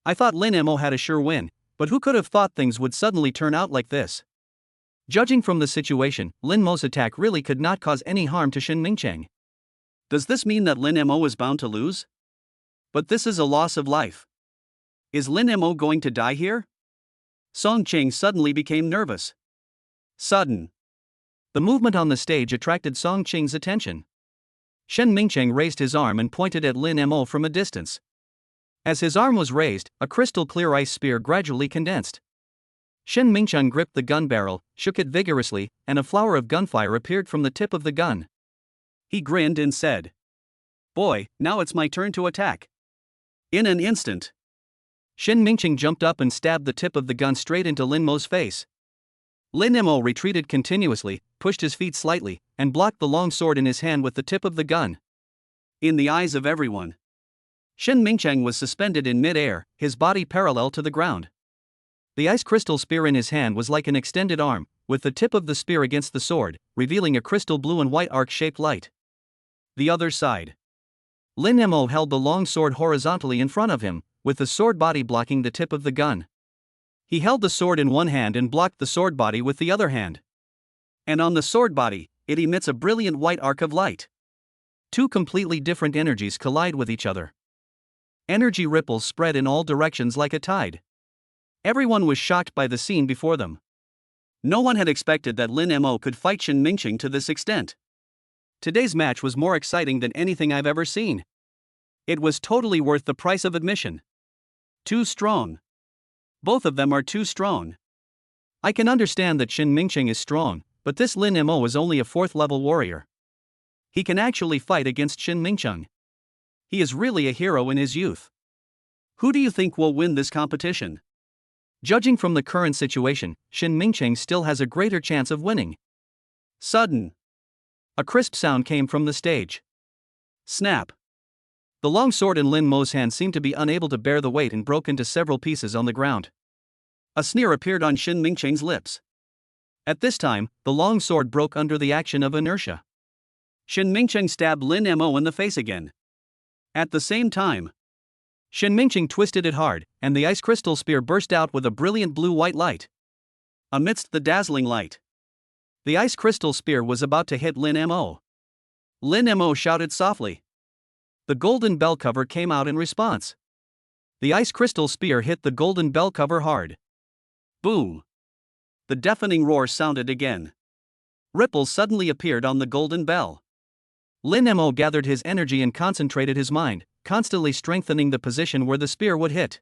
I thought Lin Mo had a sure win, but who could have thought things would suddenly turn out like this? Judging from the situation, Lin Mo's attack really could not cause any harm to Shen Mingqiang. Does this mean that Lin Mo is bound to lose? But this is a loss of life. Is Lin Mo going to die here? Song Qing suddenly became nervous. Sudden. The movement on the stage attracted Song Qing's attention. Shen Mingqiang raised his arm and pointed at Lin Mo from a distance. As his arm was raised, a crystal-clear ice spear gradually condensed. Shen Mingqiang gripped the gun barrel, shook it vigorously, and a flower of gunfire appeared from the tip of the gun. He grinned and said, Boy, now it's my turn to attack. In an instant, Shen Mingqiang jumped up and stabbed the tip of the gun straight into Lin Mo's face. Lin Mo retreated continuously, pushed his feet slightly, and blocked the long sword in his hand with the tip of the gun. In the eyes of everyone, Shen Mingqiang was suspended in mid-air, his body parallel to the ground. The ice crystal spear in his hand was like an extended arm, with the tip of the spear against the sword, revealing a crystal blue and white arc-shaped light. The other side. Lin Mo held the long sword horizontally in front of him, with the sword body blocking the tip of the gun. He held the sword in one hand and blocked the sword body with the other hand. And on the sword body, it emits a brilliant white arc of light. Two completely different energies collide with each other. Energy ripples spread in all directions like a tide. Everyone was shocked by the scene before them. No one had expected that Lin Mo could fight Shin Mingqing to this extent. Today's match was more exciting than anything I've ever seen. It was totally worth the price of admission. Too strong. Both of them are too strong. I can understand that Shin Mingqing is strong, but this Lin Mo is only a 4th level warrior. He can actually fight against Shin Mingqing. He is really a hero in his youth. Who do you think will win this competition? Judging from the current situation, Shin Mingqing still has a greater chance of winning. Sudden. A crisp sound came from the stage. Snap. The long sword in Lin Mo's hand seemed to be unable to bear the weight and broke into several pieces on the ground. A sneer appeared on Shin Mingqing's lips. At this time, the long sword broke under the action of inertia. Shin Mingqing stabbed Lin Mo in the face again. At the same time, Shin Mingqing twisted it hard, and the ice crystal spear burst out with a brilliant blue-white light. Amidst the dazzling light, the ice crystal spear was about to hit Lin Mo. Lin Mo shouted softly. The golden bell cover came out in response. The ice crystal spear hit the golden bell cover hard. Boom! The deafening roar sounded again. Ripples suddenly appeared on the golden bell. Lin Mo gathered his energy and concentrated his mind, constantly strengthening the position where the spear would hit.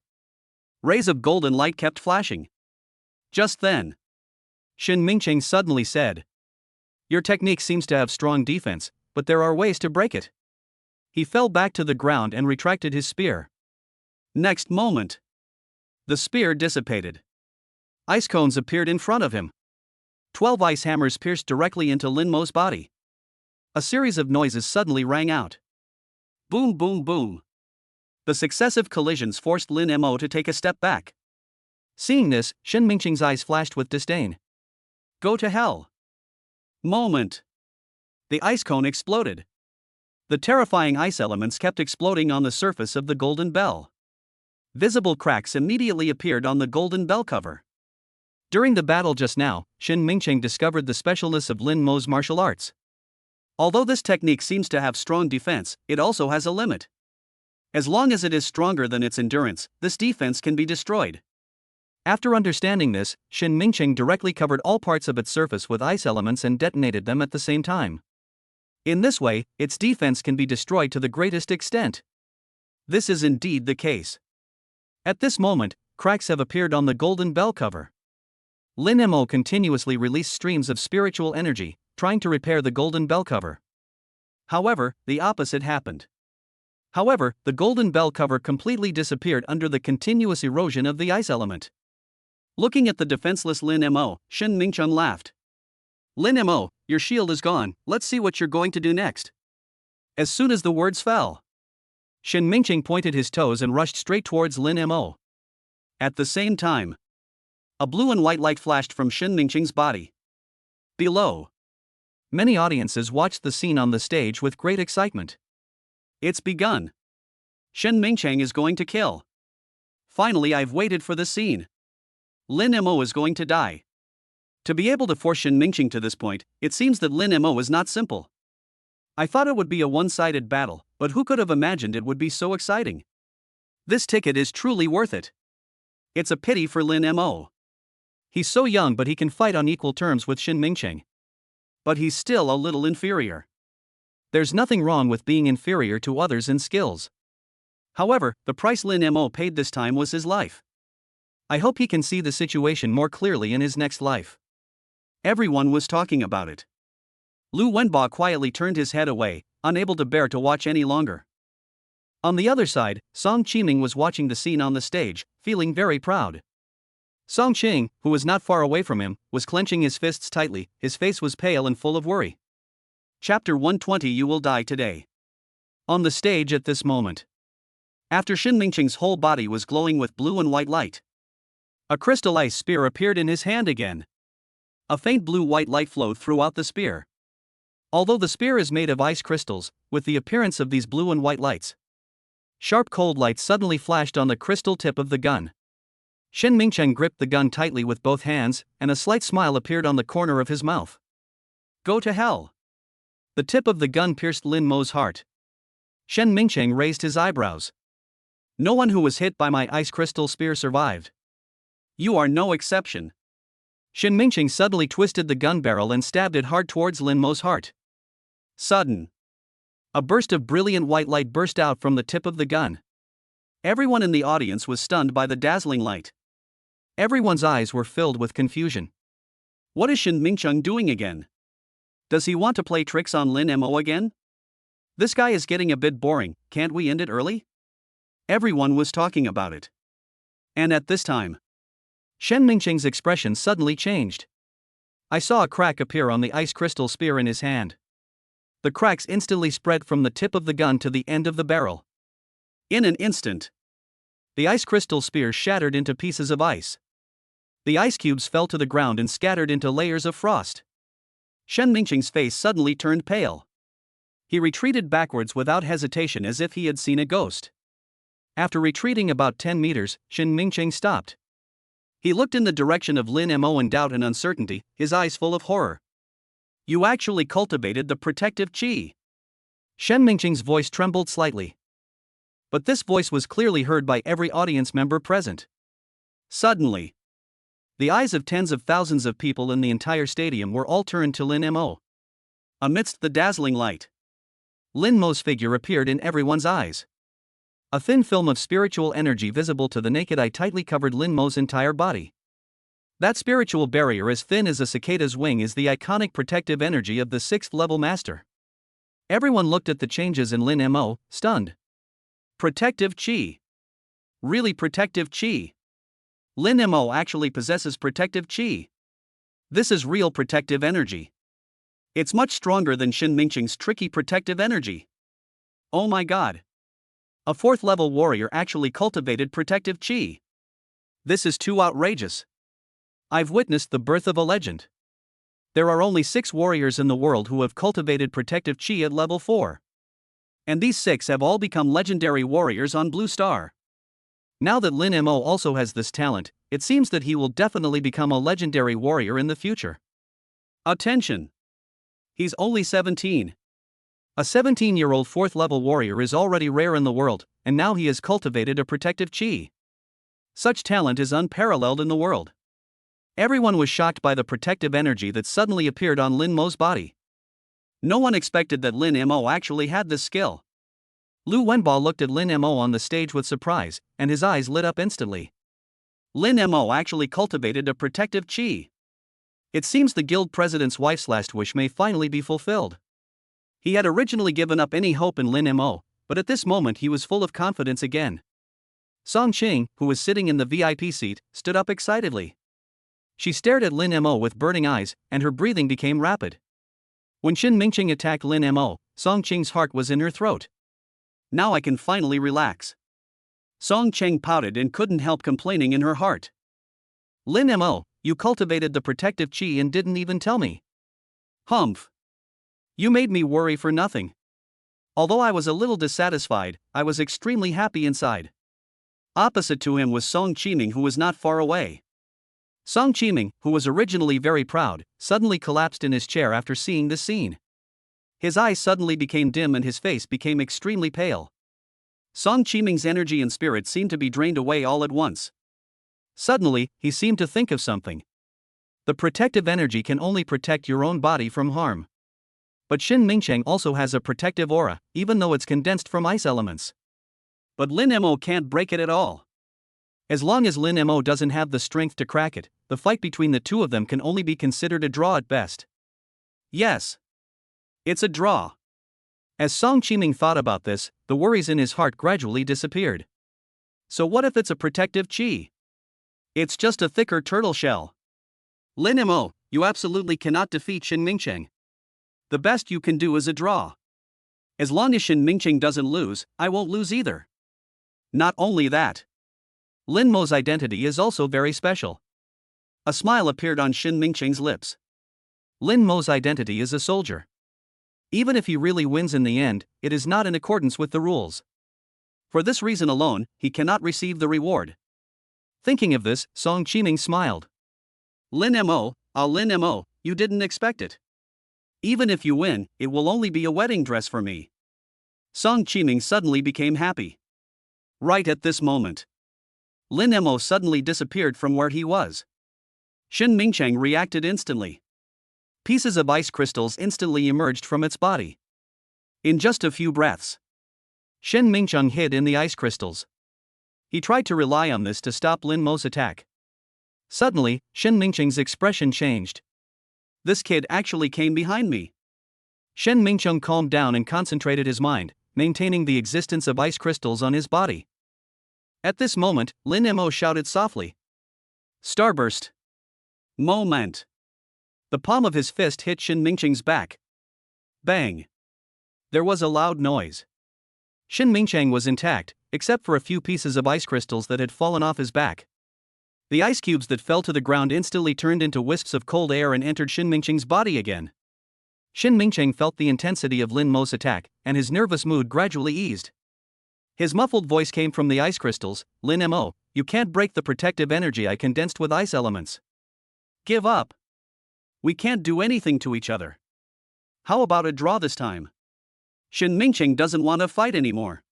Rays of golden light kept flashing. Just then, Shin Mingqing suddenly said, "Your technique seems to have strong defense, but there are ways to break it." He fell back to the ground and retracted his spear. Next moment, the spear dissipated. Ice cones appeared in front of him. 12 ice hammers pierced directly into Lin Mo's body. A series of noises suddenly rang out. Boom, boom, boom. The successive collisions forced Lin Mo to take a step back. Seeing this, Shin Mingqing's eyes flashed with disdain. Go to hell. Moment. The ice cone exploded. The terrifying ice elements kept exploding on the surface of the golden bell. Visible cracks immediately appeared on the golden bell cover. During the battle just now, Shin Mingqing discovered the specialness of Lin Mo's martial arts. Although this technique seems to have strong defense, it also has a limit. As long as it is stronger than its endurance, this defense can be destroyed. After understanding this, Shin Mingqing directly covered all parts of its surface with ice elements and detonated them at the same time. In this way, its defense can be destroyed to the greatest extent. This is indeed the case. At this moment, cracks have appeared on the golden bell cover. Lin Mo continuously released streams of spiritual energy, trying to repair the golden bell cover. However, the opposite happened. The golden bell cover completely disappeared under the continuous erosion of the ice element. Looking at the defenseless Lin Mo, Shin Mingqing laughed. Lin Mo, your shield is gone, let's see what you're going to do next. As soon as the words fell, Shin Mingqing pointed his toes and rushed straight towards Lin Mo. At the same time, a blue and white light flashed from Shin Mingqing's body. Below, many audiences watched the scene on the stage with great excitement. It's begun. Shin Mingqing is going to kill. Finally, I've waited for the scene. Lin Mo is going to die. To be able to force Shin Mingqing to this point, it seems that Lin Mo is not simple. I thought it would be a one-sided battle, but who could have imagined it would be so exciting? This ticket is truly worth it. It's a pity for Lin Mo. He's so young, but he can fight on equal terms with Shin Mingqing. But he's still a little inferior. There's nothing wrong with being inferior to others in skills. However, the price Lin Mo paid this time was his life. I hope he can see the situation more clearly in his next life. Everyone was talking about it. Lu Wenba quietly turned his head away, unable to bear to watch any longer. On the other side, Song Qiming was watching the scene on the stage, feeling very proud. Song Qing, who was not far away from him, was clenching his fists tightly, his face was pale and full of worry. Chapter 120. You will die today. On the stage at this moment, after Shin Mingqing's whole body was glowing with blue and white light, a crystal ice spear appeared in his hand again. A faint blue-white light flowed throughout the spear. Although the spear is made of ice crystals, with the appearance of these blue and white lights, sharp cold light suddenly flashed on the crystal tip of the gun. Shin Mingqing gripped the gun tightly with both hands, and a slight smile appeared on the corner of his mouth. Go to hell. The tip of the gun pierced Lin Mo's heart. Shin Mingqing raised his eyebrows. No one who was hit by my ice crystal spear survived. You are no exception. Shin Mingqing suddenly twisted the gun barrel and stabbed it hard towards Lin Mo's heart. Sudden. A burst of brilliant white light burst out from the tip of the gun. Everyone in the audience was stunned by the dazzling light. Everyone's eyes were filled with confusion. What is Shin Mingqing doing again? Does he want to play tricks on Lin Mo again? This guy is getting a bit boring, can't we end it early? Everyone was talking about it. And at this time, Shen Mingqing's expression suddenly changed. I saw a crack appear on the ice crystal spear in his hand. The cracks instantly spread from the tip of the gun to the end of the barrel. In an instant, the ice crystal spear shattered into pieces of ice. The ice cubes fell to the ground and scattered into layers of frost. Shen Mingqing's face suddenly turned pale. He retreated backwards without hesitation as if he had seen a ghost. After retreating about 10 meters, Shen Mingqing stopped. He looked in the direction of Lin Mo in doubt and uncertainty, his eyes full of horror. You actually cultivated the protective chi. Shen Mingqing's voice trembled slightly. But this voice was clearly heard by every audience member present. Suddenly, the eyes of tens of thousands of people in the entire stadium were all turned to Lin Mo. Amidst the dazzling light, Lin Mo's figure appeared in everyone's eyes. A thin film of spiritual energy visible to the naked eye tightly covered Lin Mo's entire body. That spiritual barrier as thin as a cicada's wing is the iconic protective energy of the 6th level master. Everyone looked at the changes in Lin Mo, stunned. Protective chi. Really protective chi. Lin Mo actually possesses protective chi. This is real protective energy. It's much stronger than Shin Mingqing's tricky protective energy. Oh my god. A 4th level warrior actually cultivated protective chi. This is too outrageous. I've witnessed the birth of a legend. There are only 6 warriors in the world who have cultivated protective chi at level 4. And these 6 have all become legendary warriors on Blue Star. Now that Lin Mo also has this talent, it seems that he will definitely become a legendary warrior in the future. Attention! He's only 17. A 17-year-old 4th level warrior is already rare in the world, and now he has cultivated a protective chi. Such talent is unparalleled in the world. Everyone was shocked by the protective energy that suddenly appeared on Lin Mo's body. No one expected that Lin Mo actually had this skill. Lu Wenbo looked at Lin Mo on the stage with surprise, and his eyes lit up instantly. Lin Mo actually cultivated a protective chi. It seems the guild president's wife's last wish may finally be fulfilled. He had originally given up any hope in Lin Mo, but at this moment he was full of confidence again. Song Qing, who was sitting in the VIP seat, stood up excitedly. She stared at Lin Mo with burning eyes, and her breathing became rapid. When Shin Mingqing attacked Lin Mo, Song Qing's heart was in her throat. Now I can finally relax. Song Cheng pouted and couldn't help complaining in her heart. Lin Mo, you cultivated the protective chi and didn't even tell me. Humph. You made me worry for nothing. Although I was a little dissatisfied, I was extremely happy inside. Opposite to him was Song Qiming, who was not far away. Song Qiming, who was originally very proud, suddenly collapsed in his chair after seeing this scene. His eyes suddenly became dim and his face became extremely pale. Song Qiming's energy and spirit seemed to be drained away all at once. Suddenly, he seemed to think of something. The protective energy can only protect your own body from harm. But Shin Mingqing also has a protective aura, even though it's condensed from ice elements. But Lin Mo can't break it at all. As long as Lin Mo doesn't have the strength to crack it, the fight between the two of them can only be considered a draw at best. Yes. It's a draw. As Song Qiming thought about this, the worries in his heart gradually disappeared. So what if it's a protective chi? It's just a thicker turtle shell. Lin Mo, you absolutely cannot defeat Shin Mingqing. The best you can do is a draw. As long as Shin Mingqing doesn't lose, I won't lose either. Not only that, Lin Mo's identity is also very special. A smile appeared on Shin Mingqing's lips. Lin Mo's identity is a soldier. Even if he really wins in the end, it is not in accordance with the rules. For this reason alone, he cannot receive the reward. Thinking of this, Song Qiming smiled. Lin Mo, Lin Mo, you didn't expect it. Even if you win, it will only be a wedding dress for me. Song Qiming suddenly became happy. Right at this moment, Lin Mo suddenly disappeared from where he was. Shen Mingcheng reacted instantly. Pieces of ice crystals instantly emerged from its body. In just a few breaths, Shen Mingcheng hid in the ice crystals. He tried to rely on this to stop Lin Mo's attack. Suddenly, Shen Mingcheng's expression changed. This kid actually came behind me. Shen Mingcheng calmed down and concentrated his mind, maintaining the existence of ice crystals on his body. At this moment, Lin Mo shouted softly. Starburst! Moment! The palm of his fist hit Shen Mingcheng's back. Bang! There was a loud noise. Shen Mingcheng was intact, except for a few pieces of ice crystals that had fallen off his back. The ice cubes that fell to the ground instantly turned into wisps of cold air and entered Shen Mingcheng's body again. Shen Mingcheng felt the intensity of Lin Mo's attack, and his nervous mood gradually eased. His muffled voice came from the ice crystals. Lin Mo, you can't break the protective energy I condensed with ice elements. Give up. We can't do anything to each other. How about a draw this time? Shen Mingcheng doesn't want to fight anymore.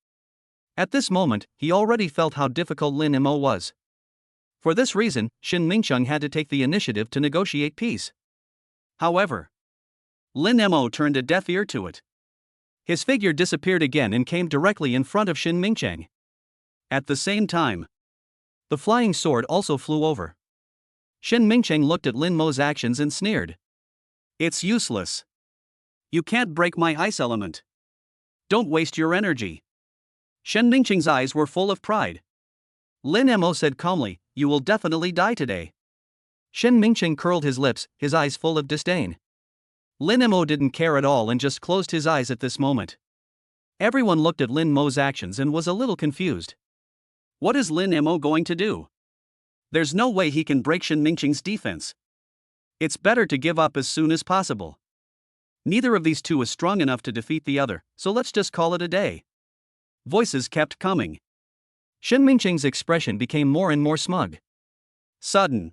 At this moment, he already felt how difficult Lin Mo was. For this reason, Shen Mingcheng had to take the initiative to negotiate peace. However, Lin Mo turned a deaf ear to it. His figure disappeared again and came directly in front of Shen Mingcheng. At the same time, the flying sword also flew over. Shen Mingcheng looked at Lin Mo's actions and sneered. It's useless. You can't break my ice element. Don't waste your energy. Shen Mingcheng's eyes were full of pride. Lin Mo said calmly, you will definitely die today. Shen Mingcheng curled his lips, his eyes full of disdain. Lin Mo didn't care at all and just closed his eyes at this moment. Everyone looked at Lin Mo's actions and was a little confused. What is Lin Mo going to do? There's no way he can break Shen Mingcheng's defense. It's better to give up as soon as possible. Neither of these two is strong enough to defeat the other, so let's just call it a day. Voices kept coming. Shen Mingcheng's expression became more and more smug. Sudden.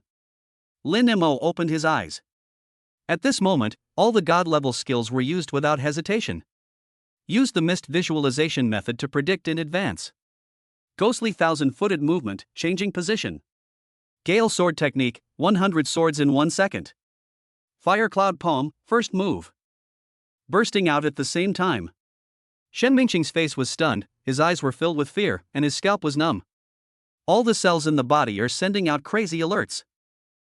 Lin Mo opened his eyes. At this moment, all the god-level skills were used without hesitation. Use the mist visualization method to predict in advance. Ghostly thousand-footed movement, changing position. Gale sword technique, 100 swords in 1 second. Fire cloud poem, first move. Bursting out at the same time. Shen Mingcheng's face was stunned, his eyes were filled with fear, and his scalp was numb. All the cells in the body are sending out crazy alerts.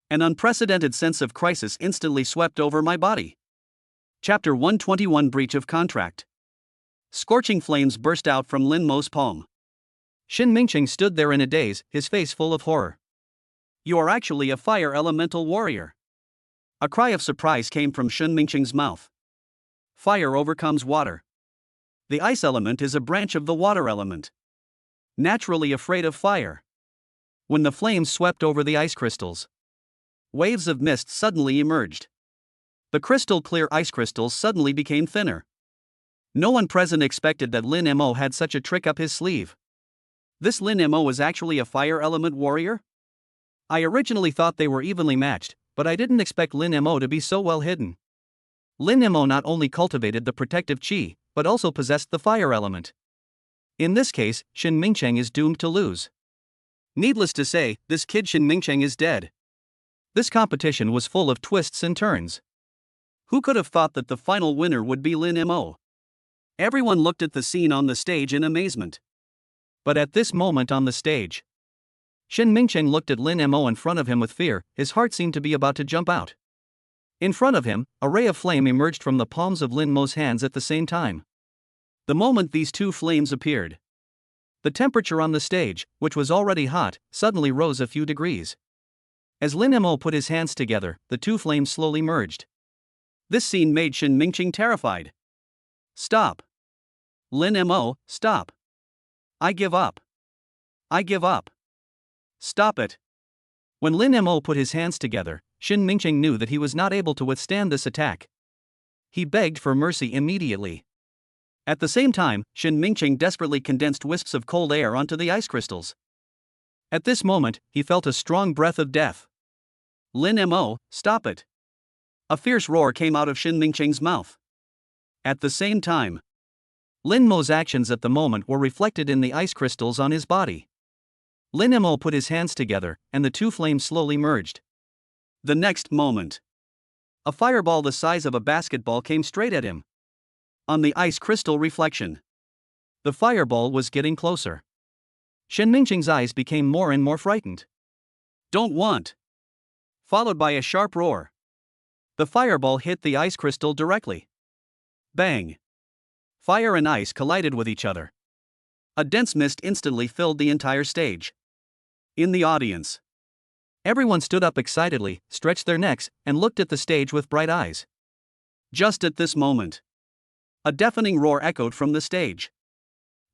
An unprecedented sense of crisis instantly swept over my body. Chapter 121 Breach of Contract. Scorching flames burst out from Lin Mo's palm. Shen Mingcheng stood there in a daze, his face full of horror. You are actually a fire elemental warrior. A cry of surprise came from Shen Mingcheng's mouth. Fire overcomes water. The ice element is a branch of the water element. Naturally afraid of fire. When the flames swept over the ice crystals, waves of mist suddenly emerged. The crystal-clear ice crystals suddenly became thinner. No one present expected that Lin Mo had such a trick up his sleeve. This Lin Mo was actually a fire element warrior? I originally thought they were evenly matched, but I didn't expect Lin Mo to be so well hidden. Lin Mo not only cultivated the protective chi, but also possessed the fire element. In this case, Shen Mingcheng is doomed to lose. Needless to say, this kid Shen Mingcheng is dead. This competition was full of twists and turns. Who could have thought that the final winner would be Lin Mo? Everyone looked at the scene on the stage in amazement. But at this moment on the stage, Shen Mingcheng looked at Lin Mo in front of him with fear, his heart seemed to be about to jump out. In front of him, a ray of flame emerged from the palms of Lin Mo's hands at the same time. The moment these two flames appeared, the temperature on the stage, which was already hot, suddenly rose a few degrees. As Lin Mo put his hands together, the two flames slowly merged. This scene made Shen Mingcheng terrified. Stop. Lin Mo, stop. I give up. I give up. Stop it. When Lin Mo put his hands together, Shen Mingcheng knew that he was not able to withstand this attack. He begged for mercy immediately. At the same time, Shen Mingcheng desperately condensed wisps of cold air onto the ice crystals. At this moment, he felt a strong breath of death. Lin Mo, stop it. A fierce roar came out of Shen Mingcheng's mouth. At the same time, Lin Mo's actions at the moment were reflected in the ice crystals on his body. Lin Mo put his hands together, and the two flames slowly merged. The next moment, a fireball the size of a basketball came straight at him. On the ice crystal reflection, the fireball was getting closer. Shen Mingqing's eyes became more and more frightened. Don't want! Followed by a sharp roar. The fireball hit the ice crystal directly. Bang! Fire and ice collided with each other. A dense mist instantly filled the entire stage. In the audience, everyone stood up excitedly, stretched their necks, and looked at the stage with bright eyes. Just at this moment, a deafening roar echoed from the stage.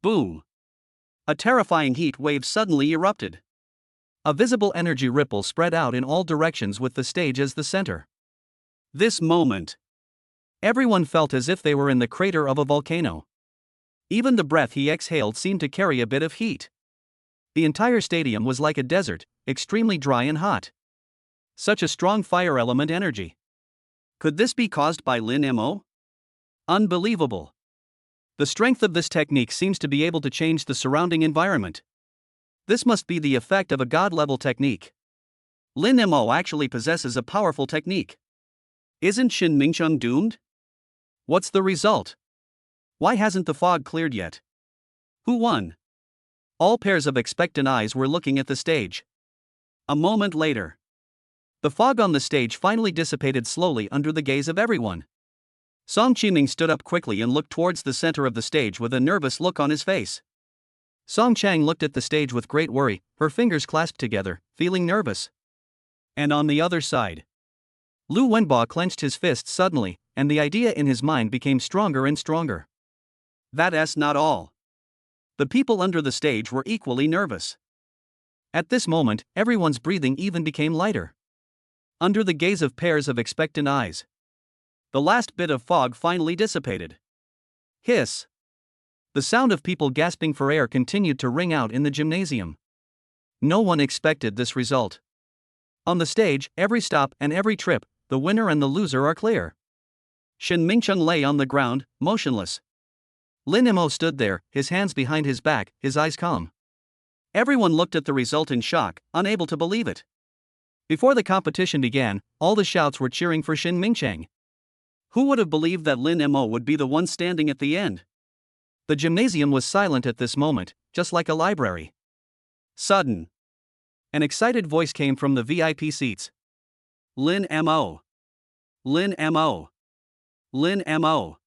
Boom! A terrifying heat wave suddenly erupted. A visible energy ripple spread out in all directions with the stage as the center. This moment, everyone felt as if they were in the crater of a volcano. Even the breath he exhaled seemed to carry a bit of heat. The entire stadium was like a desert, extremely dry and hot. Such a strong fire element energy. Could this be caused by Lin Mo? Unbelievable. The strength of this technique seems to be able to change the surrounding environment. This must be the effect of a god-level technique. Lin Mo actually possesses a powerful technique. Isn't Shen Mingqiang doomed? What's the result? Why hasn't the fog cleared yet? Who won? All pairs of expectant eyes were looking at the stage. A moment later, the fog on the stage finally dissipated slowly under the gaze of everyone. Song Qiming stood up quickly and looked towards the center of the stage with a nervous look on his face. Song Chang looked at the stage with great worry, her fingers clasped together, feeling nervous. And on the other side, Lu Wenba clenched his fist suddenly, and the idea in his mind became stronger and stronger. That's not all. The people under the stage were equally nervous. At this moment, everyone's breathing even became lighter. Under the gaze of pairs of expectant eyes, the last bit of fog finally dissipated. Hiss! The sound of people gasping for air continued to ring out in the gymnasium. No one expected this result. On the stage, every stop and every trip, the winner and the loser are clear. Shen Mingqiang lay on the ground, motionless. Lin Mo stood there, his hands behind his back, his eyes calm. Everyone looked at the result in shock, unable to believe it. Before the competition began, all the shouts were cheering for Shen Mingqiang. Who would have believed that Lin Mo would be the one standing at the end? The gymnasium was silent at this moment, just like a library. Sudden, an excited voice came from the VIP seats. Lin Mo! Lin Mo! Lin Mo!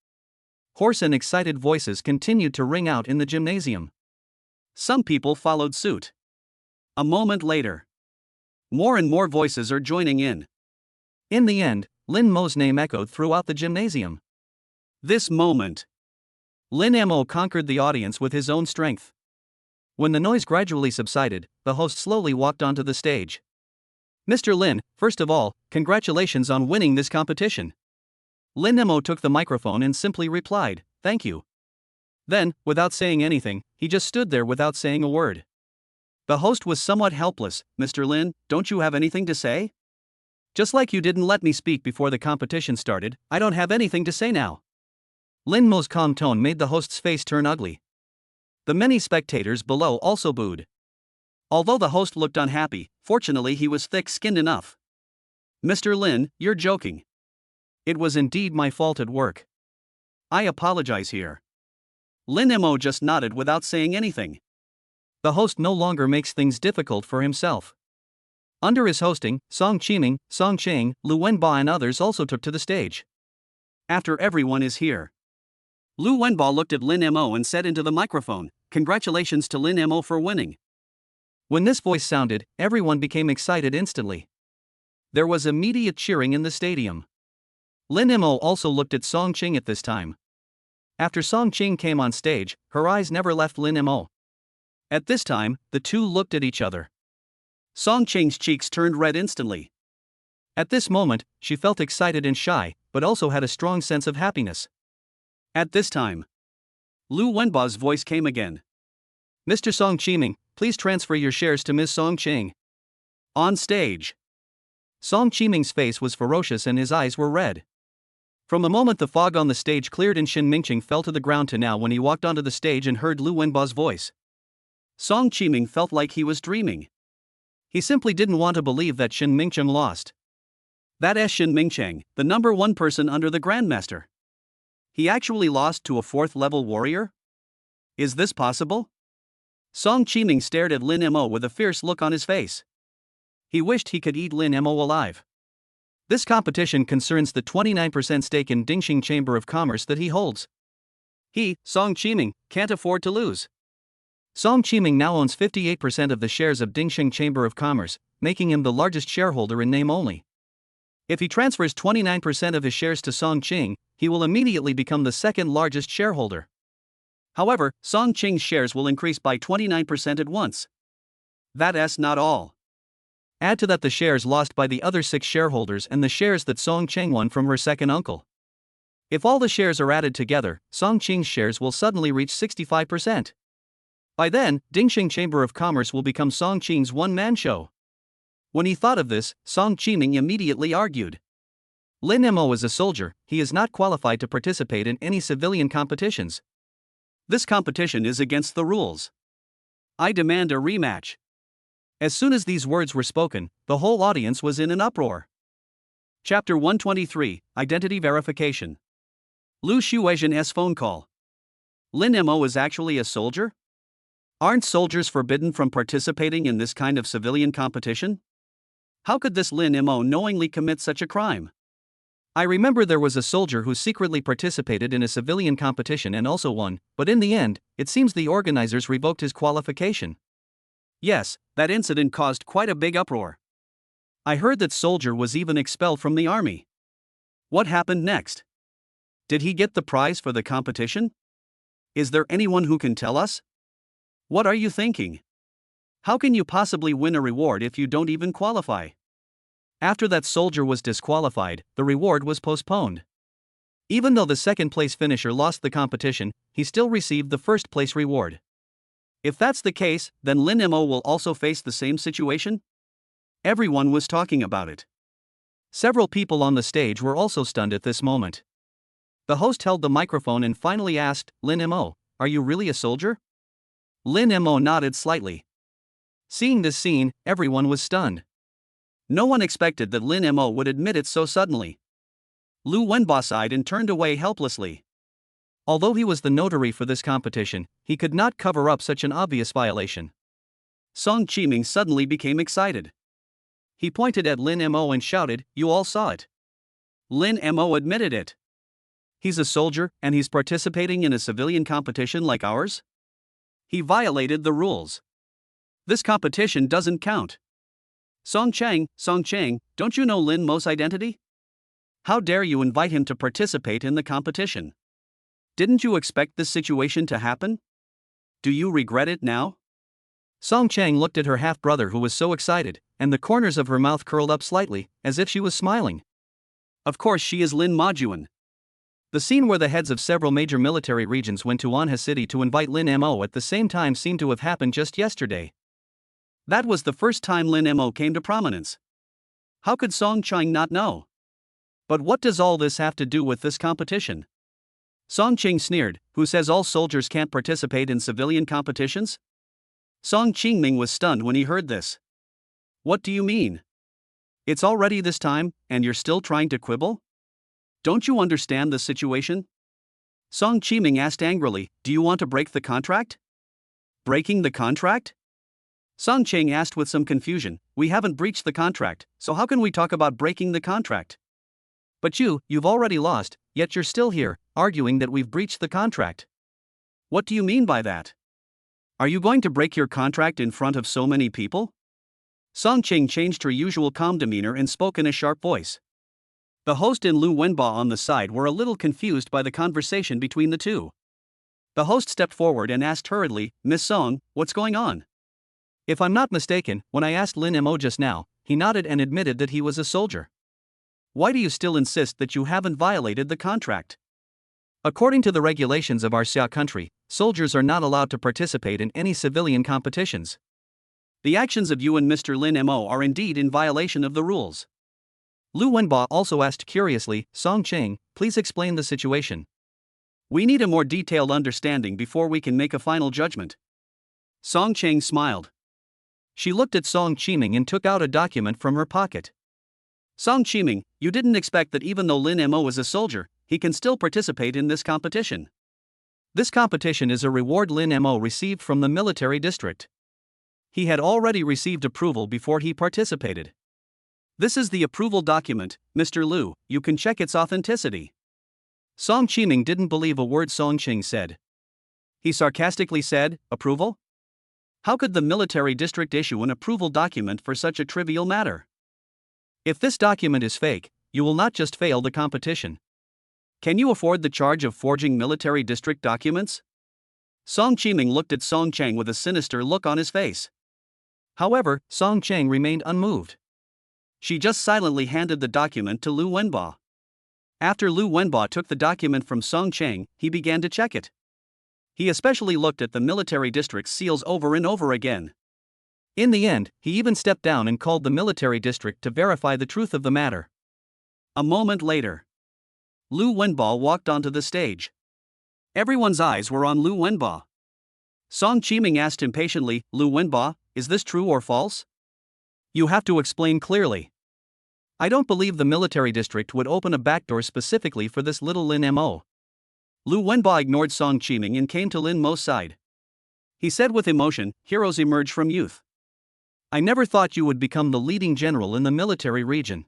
Hoarse and excited voices continued to ring out in the gymnasium. Some people followed suit. A moment later, more and more voices are joining in. In the end, Lin Mo's name echoed throughout the gymnasium. This moment, Lin Mo conquered the audience with his own strength. When the noise gradually subsided, the host slowly walked onto the stage. Mr. Lin, first of all, congratulations on winning this competition. Lin Mo took the microphone and simply replied, "Thank you." Then, without saying anything, he just stood there without saying a word. The host was somewhat helpless. Mr. Lin, don't you have anything to say? Just like you didn't let me speak before the competition started, I don't have anything to say now. Lin Mo's calm tone made the host's face turn ugly. The many spectators below also booed. Although the host looked unhappy, fortunately he was thick-skinned enough. Mr. Lin, you're joking. It was indeed my fault at work. I apologize here. Lin Mo just nodded without saying anything. The host no longer makes things difficult for himself. Under his hosting, Song Qiming, Song Cheng, Lu Wenba and others also took to the stage. After everyone is here, Lu Wenba looked at Lin Mo and said into the microphone, "Congratulations to Lin Mo for winning." When this voice sounded, everyone became excited instantly. There was immediate cheering in the stadium. Lin Mo also looked at Song Ching at this time. After Song Ching came on stage, her eyes never left Lin Mo. At this time, the two looked at each other. Song Ching's cheeks turned red instantly. At this moment, she felt excited and shy, but also had a strong sense of happiness. At this time, Lu Wenba's voice came again. "Mr. Song Qiming, please transfer your shares to Ms. Song Ching." On stage, Song Qiming's face was ferocious and his eyes were red. From the moment the fog on the stage cleared and Shen Mingqing fell to the ground to now when he walked onto the stage and heard Lu Wenba's voice, Song Qiming felt like he was dreaming. He simply didn't want to believe that Shen Mingqiang lost. That is Shin Mingchang, the number 1 person under the Grandmaster. He actually lost to a 4th level warrior? Is this possible? Song Qiming stared at Lin Mo with a fierce look on his face. He wished he could eat Lin Mo alive. This competition concerns the 29% stake in Dingxing Chamber of Commerce that he holds. He, Song Qiming, can't afford to lose. Song Qiming now owns 58% of the shares of Dingxing Chamber of Commerce, making him the largest shareholder in name only. If he transfers 29% of his shares to Song Qing, he will immediately become the 2nd largest shareholder. However, Song Qing's shares will increase by 29% at once. That's not all. Add to that the shares lost by the other 6 shareholders and the shares that Song Qing won from her second uncle. If all the shares are added together, Song Qing's shares will suddenly reach 65%. By then, Dingxing Chamber of Commerce will become Song Qing's one-man show. When he thought of this, Song Qiming immediately argued. Lin Mo is a soldier, he is not qualified to participate in any civilian competitions. This competition is against the rules. I demand a rematch. As soon as these words were spoken, the whole audience was in an uproar. Chapter 123, Identity Verification. Lu Shuizhen's phone call. Lin Mo is actually a soldier? Aren't soldiers forbidden from participating in this kind of civilian competition? How could this Lin Mo knowingly commit such a crime? I remember there was a soldier who secretly participated in a civilian competition and also won, but in the end, it seems the organizers revoked his qualification. Yes, that incident caused quite a big uproar. I heard that soldier was even expelled from the army. What happened next? Did he get the prize for the competition? Is there anyone who can tell us? What are you thinking? How can you possibly win a reward if you don't even qualify? After that soldier was disqualified, the reward was postponed. Even though the 2nd place finisher lost the competition, he still received the 1st place reward. If that's the case, then Lin Mo will also face the same situation? Everyone was talking about it. Several people on the stage were also stunned at this moment. The host held the microphone and finally asked, Lin Mo, are you really a soldier? Lin Mo nodded slightly. Seeing this scene, everyone was stunned. No one expected that Lin Mo would admit it so suddenly. Lu Wenba sighed and turned away helplessly. Although he was the notary for this competition, he could not cover up such an obvious violation. Song Qiming suddenly became excited. He pointed at Lin Mo and shouted, you all saw it. Lin Mo admitted it. He's a soldier, and he's participating in a civilian competition like ours? He violated the rules. This competition doesn't count. Song Chang, don't you know Lin Mo's identity? How dare you invite him to participate in the competition? Didn't you expect this situation to happen? Do you regret it now? Song Chang looked at her half-brother who was so excited, and the corners of her mouth curled up slightly, as if she was smiling. Of course she is Lin Majuan. The scene where the heads of several major military regions went to Anha City to invite Lin Mo at the same time seemed to have happened just yesterday. That was the first time Lin Mo came to prominence. How could Song Chang not know? But what does all this have to do with this competition? Song Qing sneered, who says all soldiers can't participate in civilian competitions? Song Qingming was stunned when he heard this. What do you mean? It's already this time, and you're still trying to quibble? Don't you understand the situation? Song Qiming asked angrily, do you want to break the contract? Breaking the contract? Song Chang asked with some confusion, we haven't breached the contract, so how can we talk about breaking the contract? But you've already lost, yet you're still here, arguing that we've breached the contract. What do you mean by that? Are you going to break your contract in front of so many people? Song Ching changed her usual calm demeanor and spoke in a sharp voice. The host and Lu Wenba on the side were a little confused by the conversation between the two. The host stepped forward and asked hurriedly, Miss Song, what's going on? If I'm not mistaken, when I asked Lin Mo just now, he nodded and admitted that he was a soldier. Why do you still insist that you haven't violated the contract? According to the regulations of our Xia country, soldiers are not allowed to participate in any civilian competitions. The actions of you and Mr. Lin Mo are indeed in violation of the rules. Lu Wenba also asked curiously, Song Cheng, please explain the situation. We need a more detailed understanding before we can make a final judgment. Song Cheng smiled. She looked at Song Qiming and took out a document from her pocket. Song Chiming, you didn't expect that even though Lin Mo is a soldier, he can still participate in this competition. This competition is a reward Lin Mo received from the military district. He had already received approval before he participated. This is the approval document, Mr. Liu, you can check its authenticity. Song Chiming didn't believe a word Song Ching said. He sarcastically said, approval? How could the military district issue an approval document for such a trivial matter? If this document is fake, you will not just fail the competition. Can you afford the charge of forging military district documents? Song Chiming looked at Song Chang with a sinister look on his face. However, Song Chang remained unmoved. She just silently handed the document to Lu Wenba. After Lu Wenba took the document from Song Chang, he began to check it. He especially looked at the military district's seals over and over again. In the end, he even stepped down and called the military district to verify the truth of the matter. A moment later, Lu Wenba walked onto the stage. Everyone's eyes were on Lu Wenba. Song Chiming asked impatiently, Lu Wenba, is this true or false? You have to explain clearly. I don't believe the military district would open a backdoor specifically for this little Lin Mo. Lu Wenba ignored Song Chiming and came to Lin Mo's side. He said with emotion, heroes emerge from youth. I never thought you would become the leading general in the military region.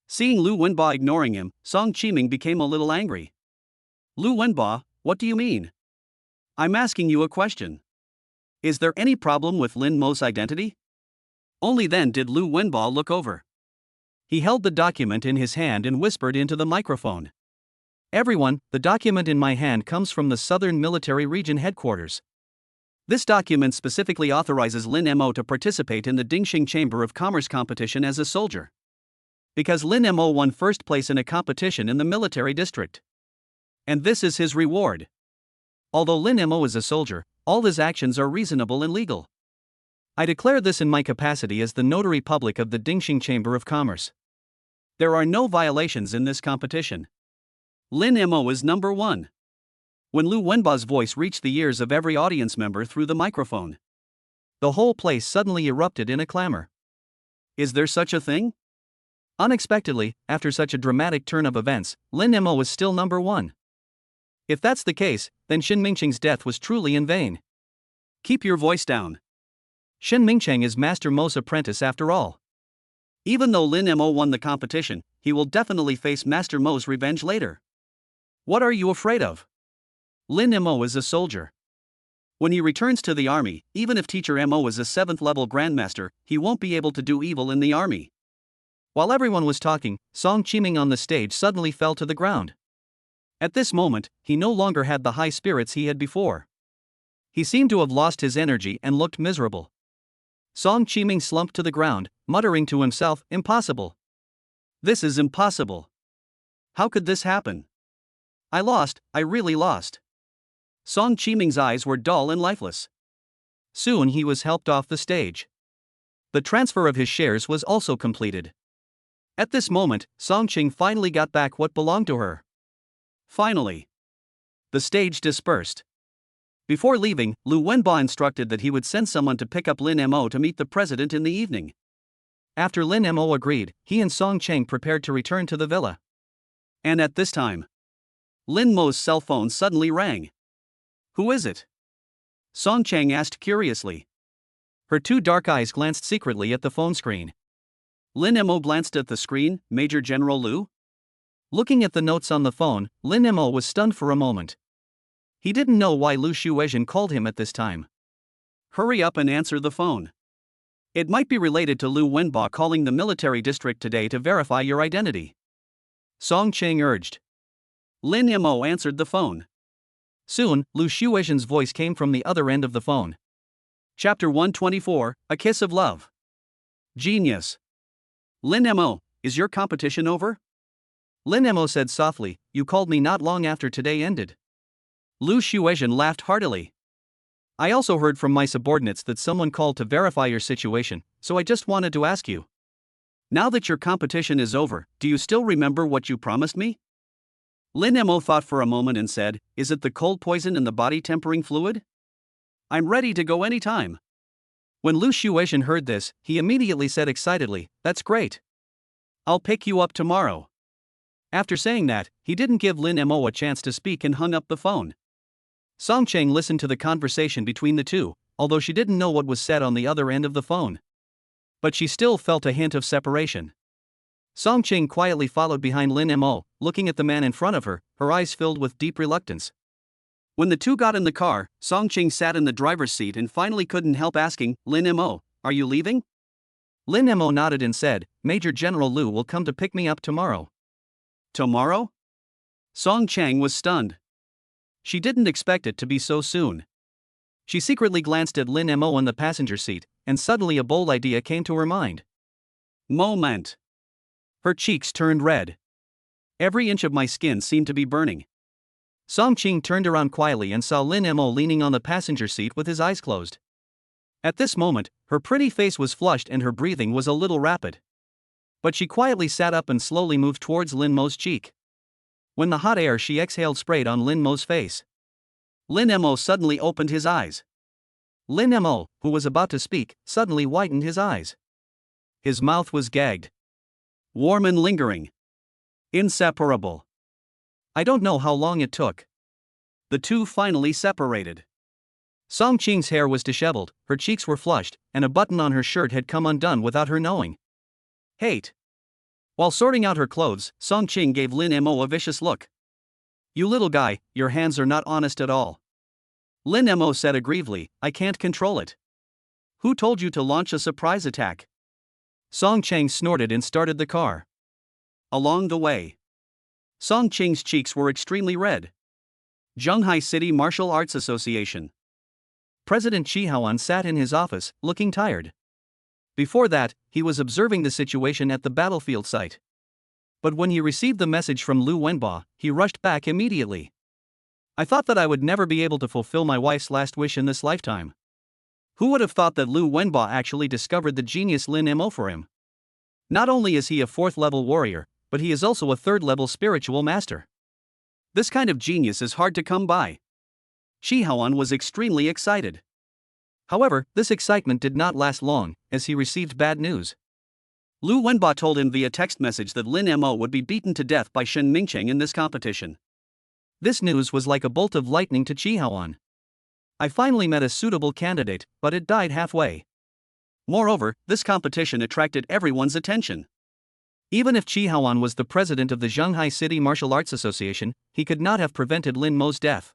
Seeing Lu Wenba ignoring him, Song Chiming became a little angry. Lu Wenba, what do you mean? I'm asking you a question. Is there any problem with Lin Mo's identity? Only then did Lu Wenba look over. He held the document in his hand and whispered into the microphone. Everyone, the document in my hand comes from the Southern Military Region headquarters. This document specifically authorizes Lin Mo to participate in the Dingxing Chamber of Commerce competition as a soldier. Because Lin Mo won first place in a competition in the military district. And this is his reward. Although Lin Mo is a soldier, all his actions are reasonable and legal. I declare this in my capacity as the notary public of the Dingxing Chamber of Commerce. There are no violations in this competition. Lin Mo is number one. When Lu Wenba's voice reached the ears of every audience member through the microphone, the whole place suddenly erupted in a clamor. Is there such a thing? Unexpectedly, after such a dramatic turn of events, Lin Mo was still number one. If that's the case, then Shin Mingcheng's death was truly in vain. Keep your voice down. Shin Mingcheng is Master Mo's apprentice after all. Even though Lin Mo won the competition, he will definitely face Master Mo's revenge later. What are you afraid of? Lin Mo is a soldier. When he returns to the army, even if Teacher Mo is a 7th level grandmaster, he won't be able to do evil in the army. While everyone was talking, Song Chiming on the stage suddenly fell to the ground. At this moment, he no longer had the high spirits he had before. He seemed to have lost his energy and looked miserable. Song Chiming slumped to the ground, muttering to himself, impossible. This is impossible. How could this happen? I lost, I really lost. Song Chiming's eyes were dull and lifeless. Soon he was helped off the stage. The transfer of his shares was also completed. At this moment, Song Ching finally got back what belonged to her. Finally. The stage dispersed. Before leaving, Lu Wenba instructed that he would send someone to pick up Lin Mo to meet the president in the evening. After Lin Mo agreed, he and Song Chang prepared to return to the villa. And at this time, Lin Mo's cell phone suddenly rang. Who is it? Song Chang asked curiously. Her two dark eyes glanced secretly at the phone screen. Lin Mo glanced at the screen, Major General Lu? Looking at the notes on the phone, Lin Mo was stunned for a moment. He didn't know why Lu Shuizhen called him at this time. Hurry up and answer the phone. It might be related to Lu Wenba calling the military district today to verify your identity. Song Chang urged. Lin Mo answered the phone. Soon, Lu Shuizhen's voice came from the other end of the phone. Chapter 124, A Kiss of Love. Genius. Lin Mo, is your competition over? Lin Mo said softly, you called me not long after today ended. Lu Shuizhen laughed heartily. I also heard from my subordinates that someone called to verify your situation, so I just wanted to ask you. Now that your competition is over, do you still remember what you promised me? Lin Mo thought for a moment and said, is it the cold poison in the body tempering fluid? I'm ready to go anytime. When Lu Shuizhen heard this, he immediately said excitedly, that's great. I'll pick you up tomorrow. After saying that, he didn't give Lin Mo a chance to speak and hung up the phone. Song Cheng listened to the conversation between the two, although she didn't know what was said on the other end of the phone. But she still felt a hint of separation. Song Cheng quietly followed behind Lin Mo, looking at the man in front of her, her eyes filled with deep reluctance. When the two got in the car, Song Cheng sat in the driver's seat and finally couldn't help asking, Lin Mo, are you leaving? Lin Mo nodded and said, Major General Lu will come to pick me up tomorrow. Tomorrow? Song Cheng was stunned. She didn't expect it to be so soon. She secretly glanced at Lin Mo in the passenger seat, and suddenly a bold idea came to her mind. Moment. Her cheeks turned red. Every inch of my skin seemed to be burning. Song Cheng turned around quietly and saw Lin Mo leaning on the passenger seat with his eyes closed. At this moment, her pretty face was flushed and her breathing was a little rapid. But she quietly sat up and slowly moved towards Lin Mo's cheek. When the hot air she exhaled sprayed on Lin Mo's face, Lin Mo suddenly opened his eyes. Lin Mo, who was about to speak, suddenly widened his eyes. His mouth was gagged. Warm and lingering. Inseparable. I don't know how long it took. The two finally separated. Song Cheng's hair was disheveled, her cheeks were flushed, and a button on her shirt had come undone without her knowing. Hate. While sorting out her clothes, Song Cheng gave Lin Mo a vicious look. You little guy, your hands are not honest at all. Lin Mo said aggrievely, I can't control it. Who told you to launch a surprise attack? Song Cheng snorted and started the car. Along the way, Song Cheng's cheeks were extremely red. Zhonghai City Martial Arts Association. President Chi Haoan sat in his office, looking tired. Before that, he was observing the situation at the battlefield site. But when he received the message from Lu Wenba, he rushed back immediately. I thought that I would never be able to fulfill my wife's last wish in this lifetime. Who would have thought that Lu Wenba actually discovered the genius Lin Mo for him? Not only is he a 4th-level warrior, but he is also a 3rd-level spiritual master. This kind of genius is hard to come by. Chi Haoan was extremely excited. However, this excitement did not last long, as he received bad news. Lu Wenba told him via text message that Lin Mo would be beaten to death by Shen Mingcheng in this competition. This news was like a bolt of lightning to Chi Haoan. I finally met a suitable candidate, but it died halfway. Moreover, this competition attracted everyone's attention. Even if Chi Haoan was the president of the Zhonghai City Martial Arts Association, he could not have prevented Lin Mo's death.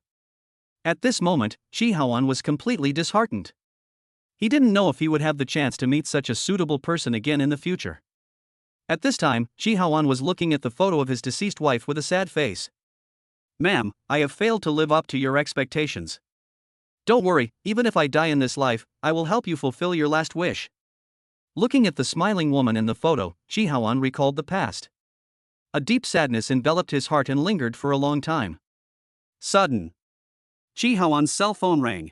At this moment, Chi Haoan was completely disheartened. He didn't know if he would have the chance to meet such a suitable person again in the future. At this time, Chi Haoan was looking at the photo of his deceased wife with a sad face. Ma'am, I have failed to live up to your expectations. Don't worry, even if I die in this life, I will help you fulfill your last wish. Looking at the smiling woman in the photo, Chi Haoan recalled the past. A deep sadness enveloped his heart and lingered for a long time. Sudden. Chi Haoan's cell phone rang.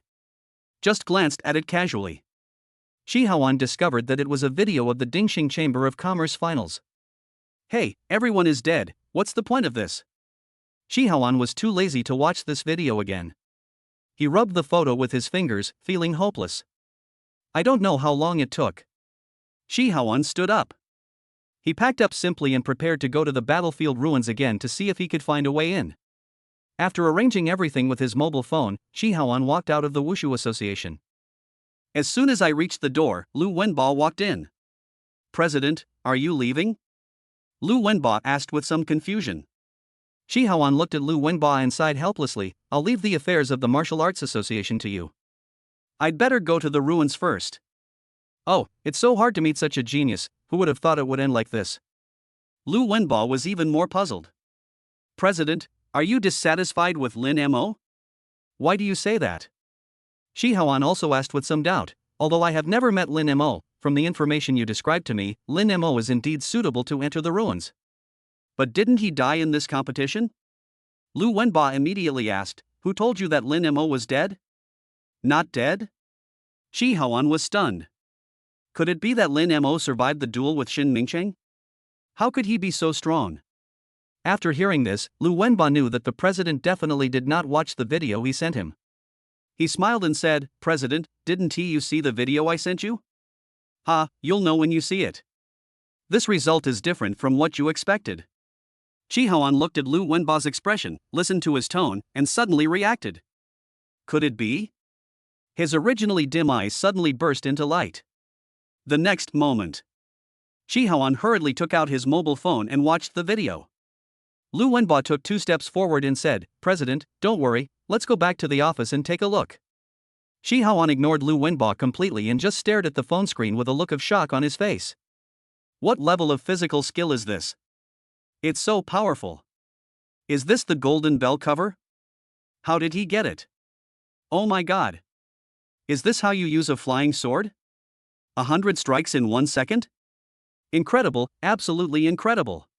Just glanced at it casually. Chi Haoan discovered that it was a video of the Dingxing Chamber of Commerce finals. Hey, everyone is dead, what's the point of this? Chi Haoan was too lazy to watch this video again. He rubbed the photo with his fingers, feeling hopeless. I don't know how long it took. Chi Haoan stood up. He packed up simply and prepared to go to the battlefield ruins again to see if he could find a way in. After arranging everything with his mobile phone, Chi Haoan walked out of the Wushu Association. As soon as I reached the door, Lu Wenba walked in. President, are you leaving? Lu Wenba asked with some confusion. Chi Haoan looked at Lu Wenba and sighed helplessly, I'll leave the affairs of the Martial Arts Association to you. I'd better go to the ruins first. Oh, it's so hard to meet such a genius, who would have thought it would end like this? Lu Wenba was even more puzzled. President, are you dissatisfied with Lin Mo? Why do you say that? Chi Haoan also asked with some doubt, although I have never met Lin Mo, from the information you described to me, Lin Mo is indeed suitable to enter the ruins. But didn't he die in this competition? Lu Wenba immediately asked, who told you that Lin Mo was dead? Not dead? Chi Haoan was stunned. Could it be that Lin Mo survived the duel with Shen Mingcheng? How could he be so strong? After hearing this, Lu Wenba knew that the president definitely did not watch the video he sent him. He smiled and said, President, didn't you see the video I sent you? Ha, you'll know when you see it. This result is different from what you expected. Chi Haoan looked at Lu Wenba's expression, listened to his tone, and suddenly reacted. Could it be? His originally dim eyes suddenly burst into light. The next moment, Chi Haoan hurriedly took out his mobile phone and watched the video. Lu Wenba took 2 steps forward and said, "President, don't worry, let's go back to the office and take a look." Chi Haoan ignored Lu Wenba completely and just stared at the phone screen with a look of shock on his face. What level of physical skill is this? It's so powerful. Is this the golden bell cover? How did he get it? Oh my god. Is this how you use a flying sword? 100 strikes in 1 second? Incredible, absolutely incredible.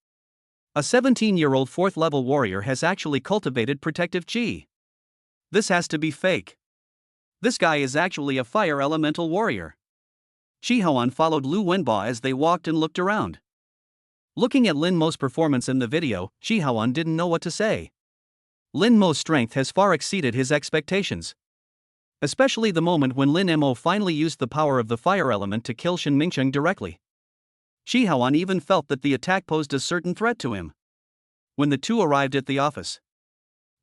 A 17-year-old 4th level warrior has actually cultivated protective chi. This has to be fake. This guy is actually a fire elemental warrior. Chi Haoan followed Lu Wenba as they walked and looked around. Looking at Lin Mo's performance in the video, Chi Haoan didn't know what to say. Lin Mo's strength has far exceeded his expectations. Especially the moment when Lin Mo finally used the power of the fire element to kill Shen Mingcheng directly. Chi Haoan even felt that the attack posed a certain threat to him. When the two arrived at the office,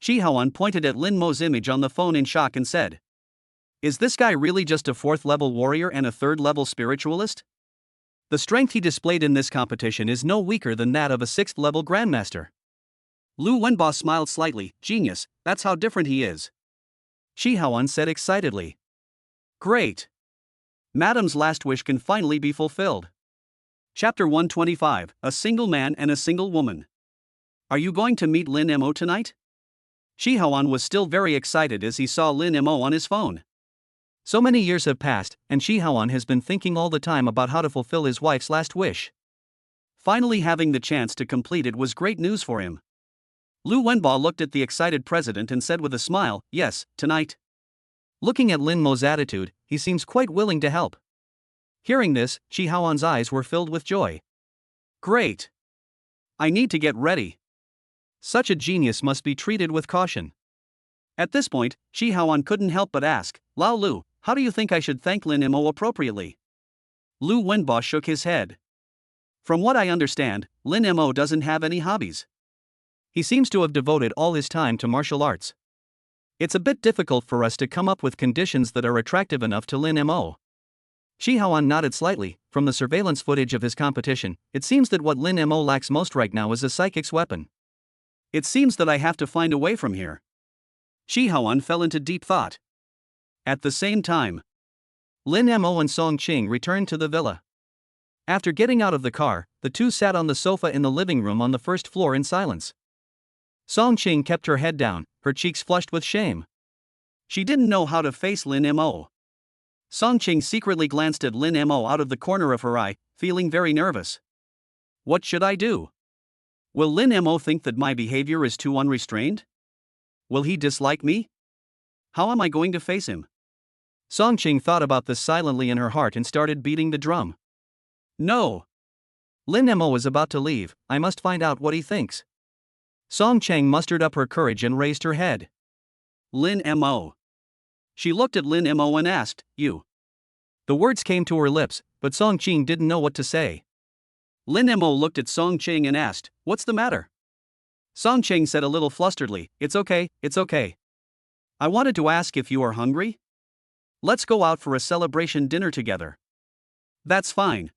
Chi Haoan pointed at Lin Mo's image on the phone in shock and said, "Is this guy really just a 4th level warrior and a 3rd level spiritualist? The strength he displayed in this competition is no weaker than that of a 6th level grandmaster." Lu Wenba smiled slightly. "Genius, that's how different he is." Chi Haoan said excitedly. "Great. Madam's last wish can finally be fulfilled." Chapter 125, A Single Man and a Single Woman. Are you going to meet Lin Mo tonight? Chi Haoan was still very excited as he saw Lin Mo on his phone. So many years have passed, and Chi Haoan has been thinking all the time about how to fulfill his wife's last wish. Finally having the chance to complete it was great news for him. Lu Wenba looked at the excited president and said with a smile, "Yes, tonight." Looking at Lin Mo's attitude, he seems quite willing to help. Hearing this, Chi Haoan's eyes were filled with joy. Great. I need to get ready. Such a genius must be treated with caution. At this point, Chi Haoan couldn't help but ask, "Lao Lu, how do you think I should thank Lin Mo appropriately?" Lu Wenba shook his head. From what I understand, Lin Mo doesn't have any hobbies. He seems to have devoted all his time to martial arts. It's a bit difficult for us to come up with conditions that are attractive enough to Lin Mo. Chi Haoan nodded slightly. From the surveillance footage of his competition, it seems that what Lin Mo lacks most right now is a psychic's weapon. It seems that I have to find a way from here. Chi Haoan fell into deep thought. At the same time, Lin Mo and Song Qing returned to the villa. After getting out of the car, the two sat on the sofa in the living room on the 1st floor in silence. Song Qing kept her head down, her cheeks flushed with shame. She didn't know how to face Lin Mo. Song Qing secretly glanced at Lin Mo out of the corner of her eye, feeling very nervous. What should I do? Will Lin Mo think that my behavior is too unrestrained? Will he dislike me? How am I going to face him? Song Qing thought about this silently in her heart and started beating the drum. No. Lin Mo is about to leave, I must find out what he thinks. Song Chang mustered up her courage and raised her head. Lin Mo. She looked at Lin Mo and asked, "You?" The words came to her lips, but Song Qing didn't know what to say. Lin Mo looked at Song Qing and asked, "What's the matter?" Song Qing said a little flusteredly, "It's okay, it's okay. I wanted to ask if you are hungry? Let's go out for a celebration dinner together." That's fine.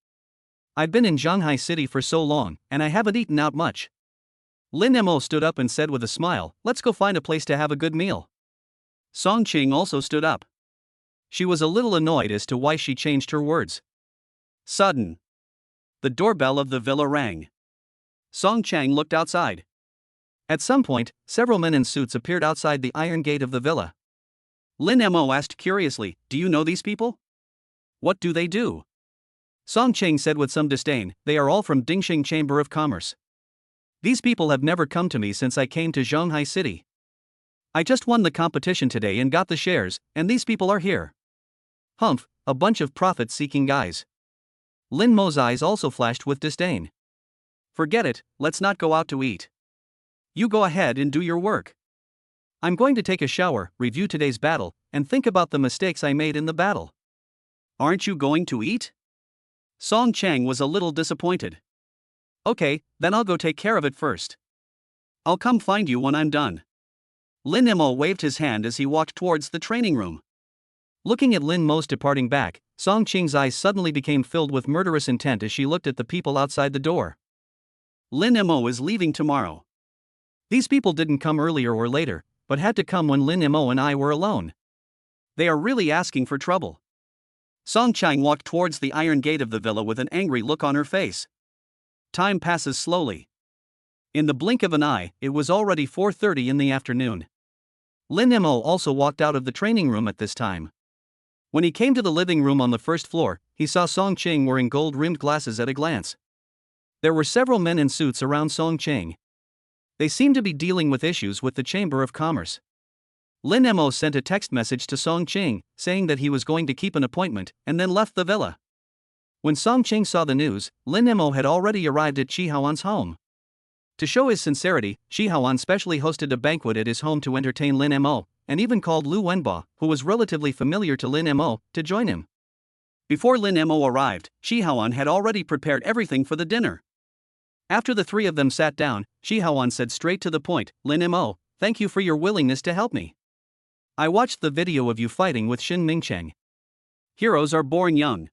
I've been in Shanghai City for so long, and I haven't eaten out much. Lin Mo stood up and said with a smile, "Let's go find a place to have a good meal." Song Qing also stood up. She was a little annoyed as to why she changed her words. Sudden. The doorbell of the villa rang. Song Chang looked outside. At some point, several men in suits appeared outside the iron gate of the villa. Lin Mo asked curiously, "Do you know these people? What do they do?" Song Qing said with some disdain, "They are all from Dingxing Chamber of Commerce. These people have never come to me since I came to Shanghai City. I just won the competition today and got the shares, and these people are here. Humph, a bunch of profit-seeking guys." Lin Mo's eyes also flashed with disdain. "Forget it, let's not go out to eat. You go ahead and do your work. I'm going to take a shower, review today's battle, and think about the mistakes I made in the battle." "Aren't you going to eat?" Song Chang was a little disappointed. Okay, then I'll go take care of it first. I'll come find you when I'm done. Lin Mo waved his hand as he walked towards the training room. Looking at Lin Mo's departing back, Song Qing's eyes suddenly became filled with murderous intent as she looked at the people outside the door. Lin Mo is leaving tomorrow. These people didn't come earlier or later, but had to come when Lin Mo and I were alone. They are really asking for trouble. Song Chang walked towards the iron gate of the villa with an angry look on her face. Time passes slowly. In the blink of an eye, it was already 4:30 in the afternoon. Lin Mo also walked out of the training room at this time. When he came to the living room on the first floor, he saw Song Qing wearing gold-rimmed glasses at a glance. There were several men in suits around Song Qing. They seemed to be dealing with issues with the Chamber of Commerce. Lin Mo sent a text message to Song Qing, saying that he was going to keep an appointment, and then left the villa. When Song Qing saw the news, Lin Mo had already arrived at Chi Haoan's home. To show his sincerity, Chi Haoan specially hosted a banquet at his home to entertain Lin Mo, and even called Lu Wenba, who was relatively familiar to Lin Mo, to join him. Before Lin Mo arrived, Chi Haoan had already prepared everything for the dinner. After the three of them sat down, Chi Haoan said straight to the point, "Lin Mo, thank you for your willingness to help me. I watched the video of you fighting with Xin Mingcheng. Heroes are born young.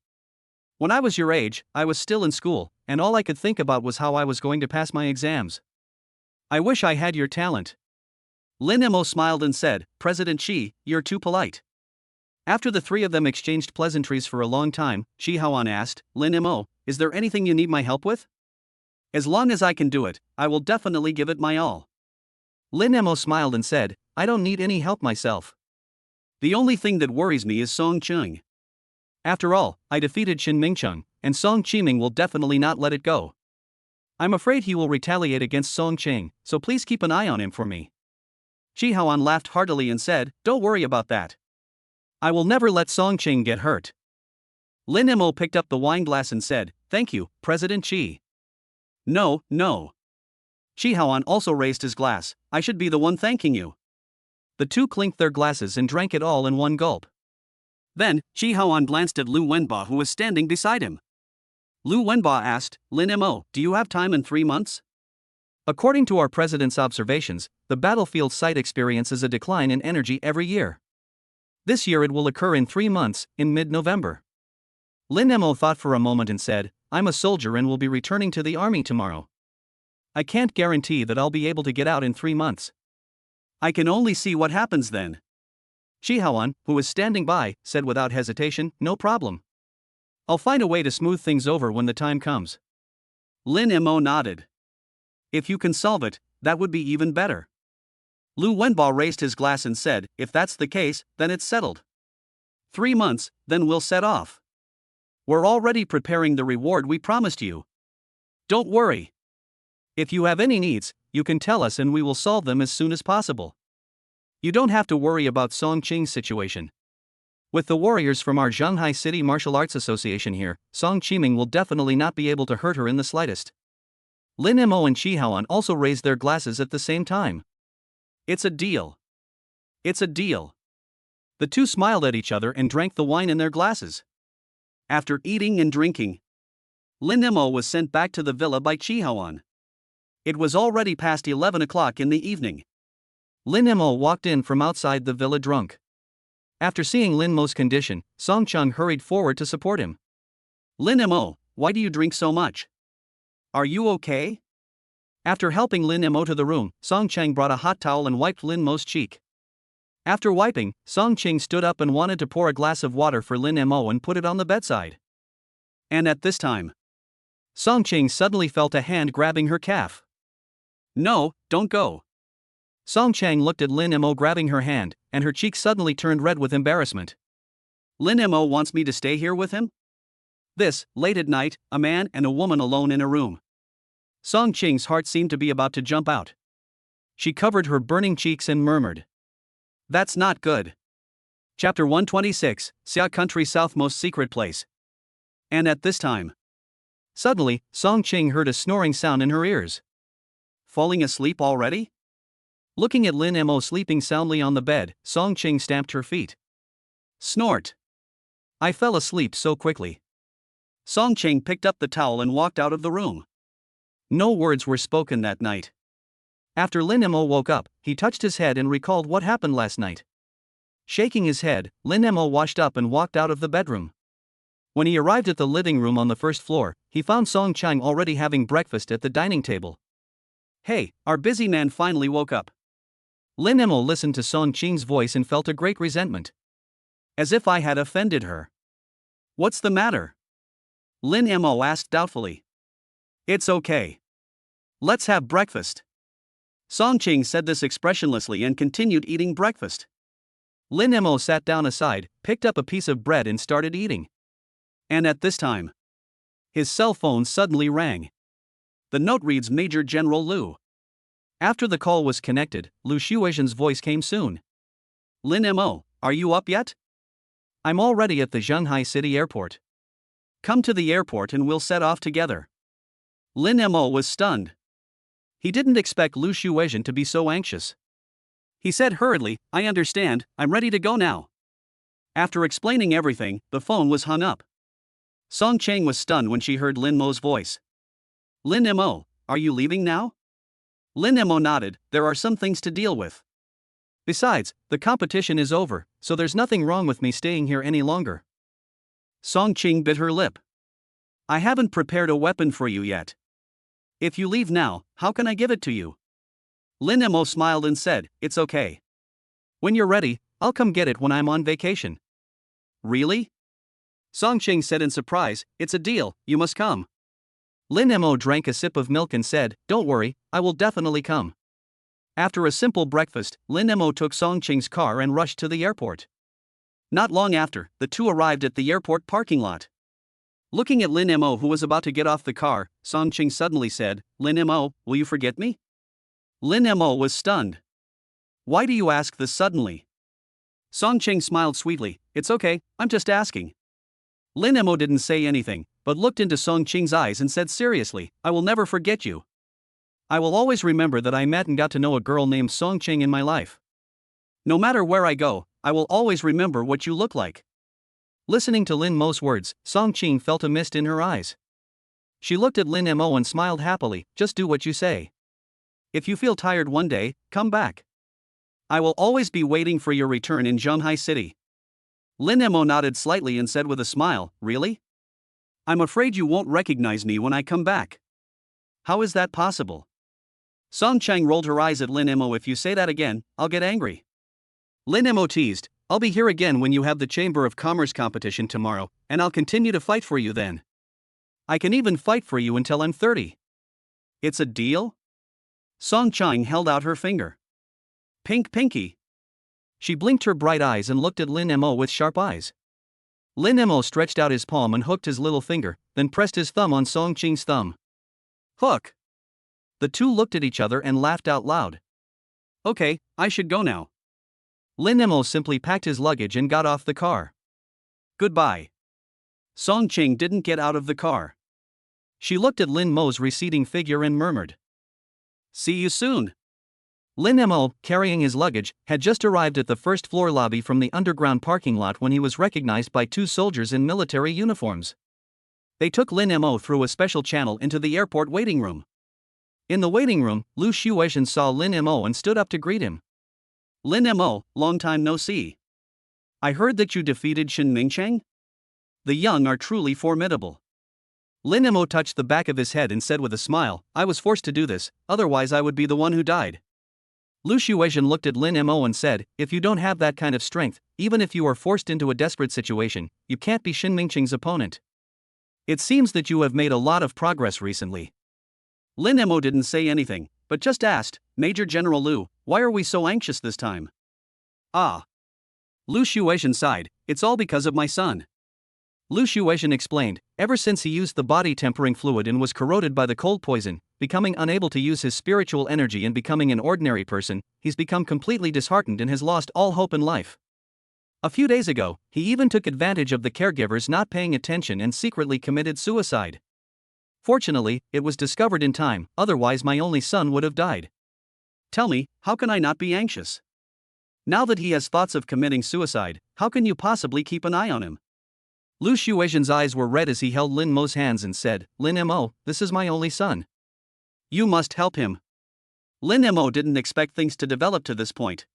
When I was your age, I was still in school, and all I could think about was how I was going to pass my exams. I wish I had your talent." Lin Mo smiled and said, "President Xi, you're too polite." After the three of them exchanged pleasantries for a long time, Chi Haoan asked, "Lin Mo, is there anything you need my help with?" "As long as I can do it, I will definitely give it my all." Lin Mo smiled and said, "I don't need any help myself. The only thing that worries me is Song Qing. After all, I defeated Xin Mingcheng, and Song Qiming will definitely not let it go. I'm afraid he will retaliate against Song Qing, so please keep an eye on him for me." Chi Haoan laughed heartily and said, "Don't worry about that. I will never let Song Qing get hurt." Lin Mo picked up the wine glass and said, "Thank you, President Xi." No. Chi Haoan also raised his glass, "I should be the one thanking you." The two clinked their glasses and drank it all in one gulp. Then, Chi Haoan glanced at Lu Wenba who was standing beside him. Lu Wenba asked, "Lin Mo, do you have time in 3 months?" According to our president's observations, the battlefield site experiences a decline in energy every year. This year it will occur in 3 months, in mid-November. Lin Mo thought for a moment and said, "I'm a soldier and will be returning to the army tomorrow. I can't guarantee that I'll be able to get out in 3 months. I can only see what happens then." Chi Haoan, who was standing by, said without hesitation, "No problem. I'll find a way to smooth things over when the time comes." Lin Mo nodded. "If you can solve it, that would be even better." Lu Wenba raised his glass and said, "If that's the case, then it's settled. 3 months, then we'll set off. We're already preparing the reward we promised you. Don't worry. If you have any needs, you can tell us and we will solve them as soon as possible. You don't have to worry about Song Qing's situation. With the warriors from our Shanghai City Martial Arts Association here, Song Qiming will definitely not be able to hurt her in the slightest." Lin Mo and Chi Haoan also raised their glasses at the same time. "It's a deal. It's a deal." The two smiled at each other and drank the wine in their glasses. After eating and drinking, Lin Mo was sent back to the villa by Chi Haoan. It was already past 11 o'clock in the evening. Lin Mo walked in from outside the villa drunk. After seeing Lin Mo's condition, Song Chung hurried forward to support him. "Lin Mo, why do you drink so much? Are you okay?" After helping Lin Mo to the room, Song Chang brought a hot towel and wiped Lin Mo's cheek. After wiping, Song Ching stood up and wanted to pour a glass of water for Lin Mo and put it on the bedside. And at this time, Song Ching suddenly felt a hand grabbing her calf. "No, don't go." Song Chang looked at Lin Mo grabbing her hand, and her cheeks suddenly turned red with embarrassment. "Lin Mo wants me to stay here with him?" This, late at night, a man and a woman alone in a room. Song Ching's heart seemed to be about to jump out. She covered her burning cheeks and murmured, "That's not good." Chapter 126, Xia Country South Most Secret Place. And at this time, suddenly, Song Ching heard a snoring sound in her ears. Falling asleep already? Looking at Lin Mo sleeping soundly on the bed, Song Ching stamped her feet. Snort. I fell asleep so quickly. Song Ching picked up the towel and walked out of the room. No words were spoken that night. After Lin Mo woke up, he touched his head and recalled what happened last night. Shaking his head, Lin Mo washed up and walked out of the bedroom. When he arrived at the living room on the first floor, he found Song Chang already having breakfast at the dining table. Hey, our busy man finally woke up. Lin Mo listened to Song Ching's voice and felt a great resentment. As if I had offended her. What's the matter? Lin Mo asked doubtfully. It's okay. Let's have breakfast. Song Ching said this expressionlessly and continued eating breakfast. Lin Mo sat down aside, picked up a piece of bread and started eating. And at this time, his cell phone suddenly rang. The note reads Major General Liu. After the call was connected, Liu Shuaishan's voice came soon. Lin Mo, are you up yet? I'm already at the Shanghai City Airport. Come to the airport and we'll set off together. Lin Mo was stunned. He didn't expect Liu Shuaishan to be so anxious. He said hurriedly, I understand, I'm ready to go now. After explaining everything, the phone was hung up. Song Chang was stunned when she heard Lin Mo's voice. Lin Mo, are you leaving now? Lin Mo nodded, there are some things to deal with. Besides, the competition is over, so there's nothing wrong with me staying here any longer. Song Ching bit her lip. I haven't prepared a weapon for you yet. If you leave now, how can I give it to you? Lin Mo smiled and said, it's okay. When you're ready, I'll come get it when I'm on vacation. Really? Song Ching said in surprise, it's a deal, you must come. Lin Mo drank a sip of milk and said, don't worry, I will definitely come. After a simple breakfast, Lin Mo took Song Ching's car and rushed to the airport. Not long after, the two arrived at the airport parking lot. Looking at Lin Mo who was about to get off the car, Song Ching suddenly said, Lin Mo, will you forget me? Lin Mo was stunned. Why do you ask this suddenly? Song Ching smiled sweetly, it's okay, I'm just asking. Lin Mo didn't say anything, but looked into Song Ching's eyes and said seriously, I will never forget you. I will always remember that I met and got to know a girl named Song Ching in my life. No matter where I go, I will always remember what you look like. Listening to Lin Mo's words, Song Ching felt a mist in her eyes. She looked at Lin Mo and smiled happily, just do what you say. If you feel tired one day, come back. I will always be waiting for your return in Shanghai City. Lin Mo nodded slightly and said with a smile, really? I'm afraid you won't recognize me when I come back. How is that possible? Song Chang rolled her eyes at Lin Mo. If you say that again, I'll get angry. Lin Mo teased, I'll be here again when you have the Chamber of Commerce competition tomorrow, and I'll continue to fight for you then. I can even fight for you until I'm 30. It's a deal? Song Chang held out her finger. Pink pinky. She blinked her bright eyes and looked at Lin Mo with sharp eyes. Lin Mo stretched out his palm and hooked his little finger, then pressed his thumb on Song Ching's thumb. Hook. The two looked at each other and laughed out loud. Okay, I should go now. Lin Mo simply packed his luggage and got off the car. Goodbye. Song Ching didn't get out of the car. She looked at Lin Mo's receding figure and murmured. See you soon. Lin Mo, carrying his luggage, had just arrived at the first floor lobby from the underground parking lot when he was recognized by two soldiers in military uniforms. They took Lin Mo through a special channel into the airport waiting room. In the waiting room, Liu Shuaishan saw Lin Mo and stood up to greet him. Lin Mo, long time no see. I heard that you defeated Shin Mingcheng? The young are truly formidable. Lin Mo touched the back of his head and said with a smile, I was forced to do this, otherwise I would be the one who died. Liu Shuaishan looked at Lin Mo and said, if you don't have that kind of strength, even if you are forced into a desperate situation, you can't be Shin Mingcheng's opponent. It seems that you have made a lot of progress recently. Lin Mo didn't say anything, but just asked, Major General Liu, why are we so anxious this time? Ah. Liu Shuaishan sighed, it's all because of my son. Liu Shuaishan explained, ever since he used the body tempering fluid and was corroded by the cold poison, becoming unable to use his spiritual energy and becoming an ordinary person, he's become completely disheartened and has lost all hope in life. A few days ago, he even took advantage of the caregivers not paying attention and secretly committed suicide. Fortunately, it was discovered in time, otherwise my only son would have died. Tell me, how can I not be anxious? Now that he has thoughts of committing suicide, how can you possibly keep an eye on him? Liu Shuaishan's eyes were red as he held Lin Mo's hands and said, Lin Mo, this is my only son. You must help him. Lin Mo didn't expect things to develop to this point.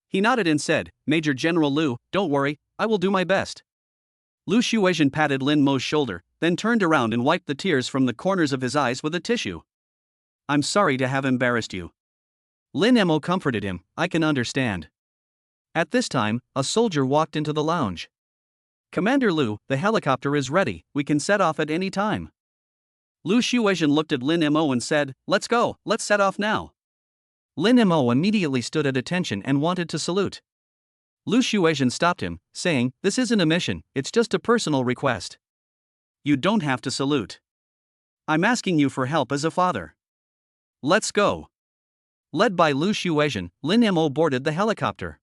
He nodded and said, Major General Liu, don't worry, I will do my best. Lu Shuizhen patted Lin Mo's shoulder, then turned around and wiped the tears from the corners of his eyes with a tissue. I'm sorry to have embarrassed you. Lin Mo comforted him, I can understand. At this time, a soldier walked into the lounge. Commander Liu, the helicopter is ready, we can set off at any time. Lu Shuizhen looked at Lin Mo and said, let's go, let's set off now. Lin Mo immediately stood at attention and wanted to salute. Lu Shuizhen stopped him, saying, this isn't a mission, it's just a personal request. You don't have to salute. I'm asking you for help as a father. Let's go. Led by Lu Shuizhen, Lin Mo boarded the helicopter.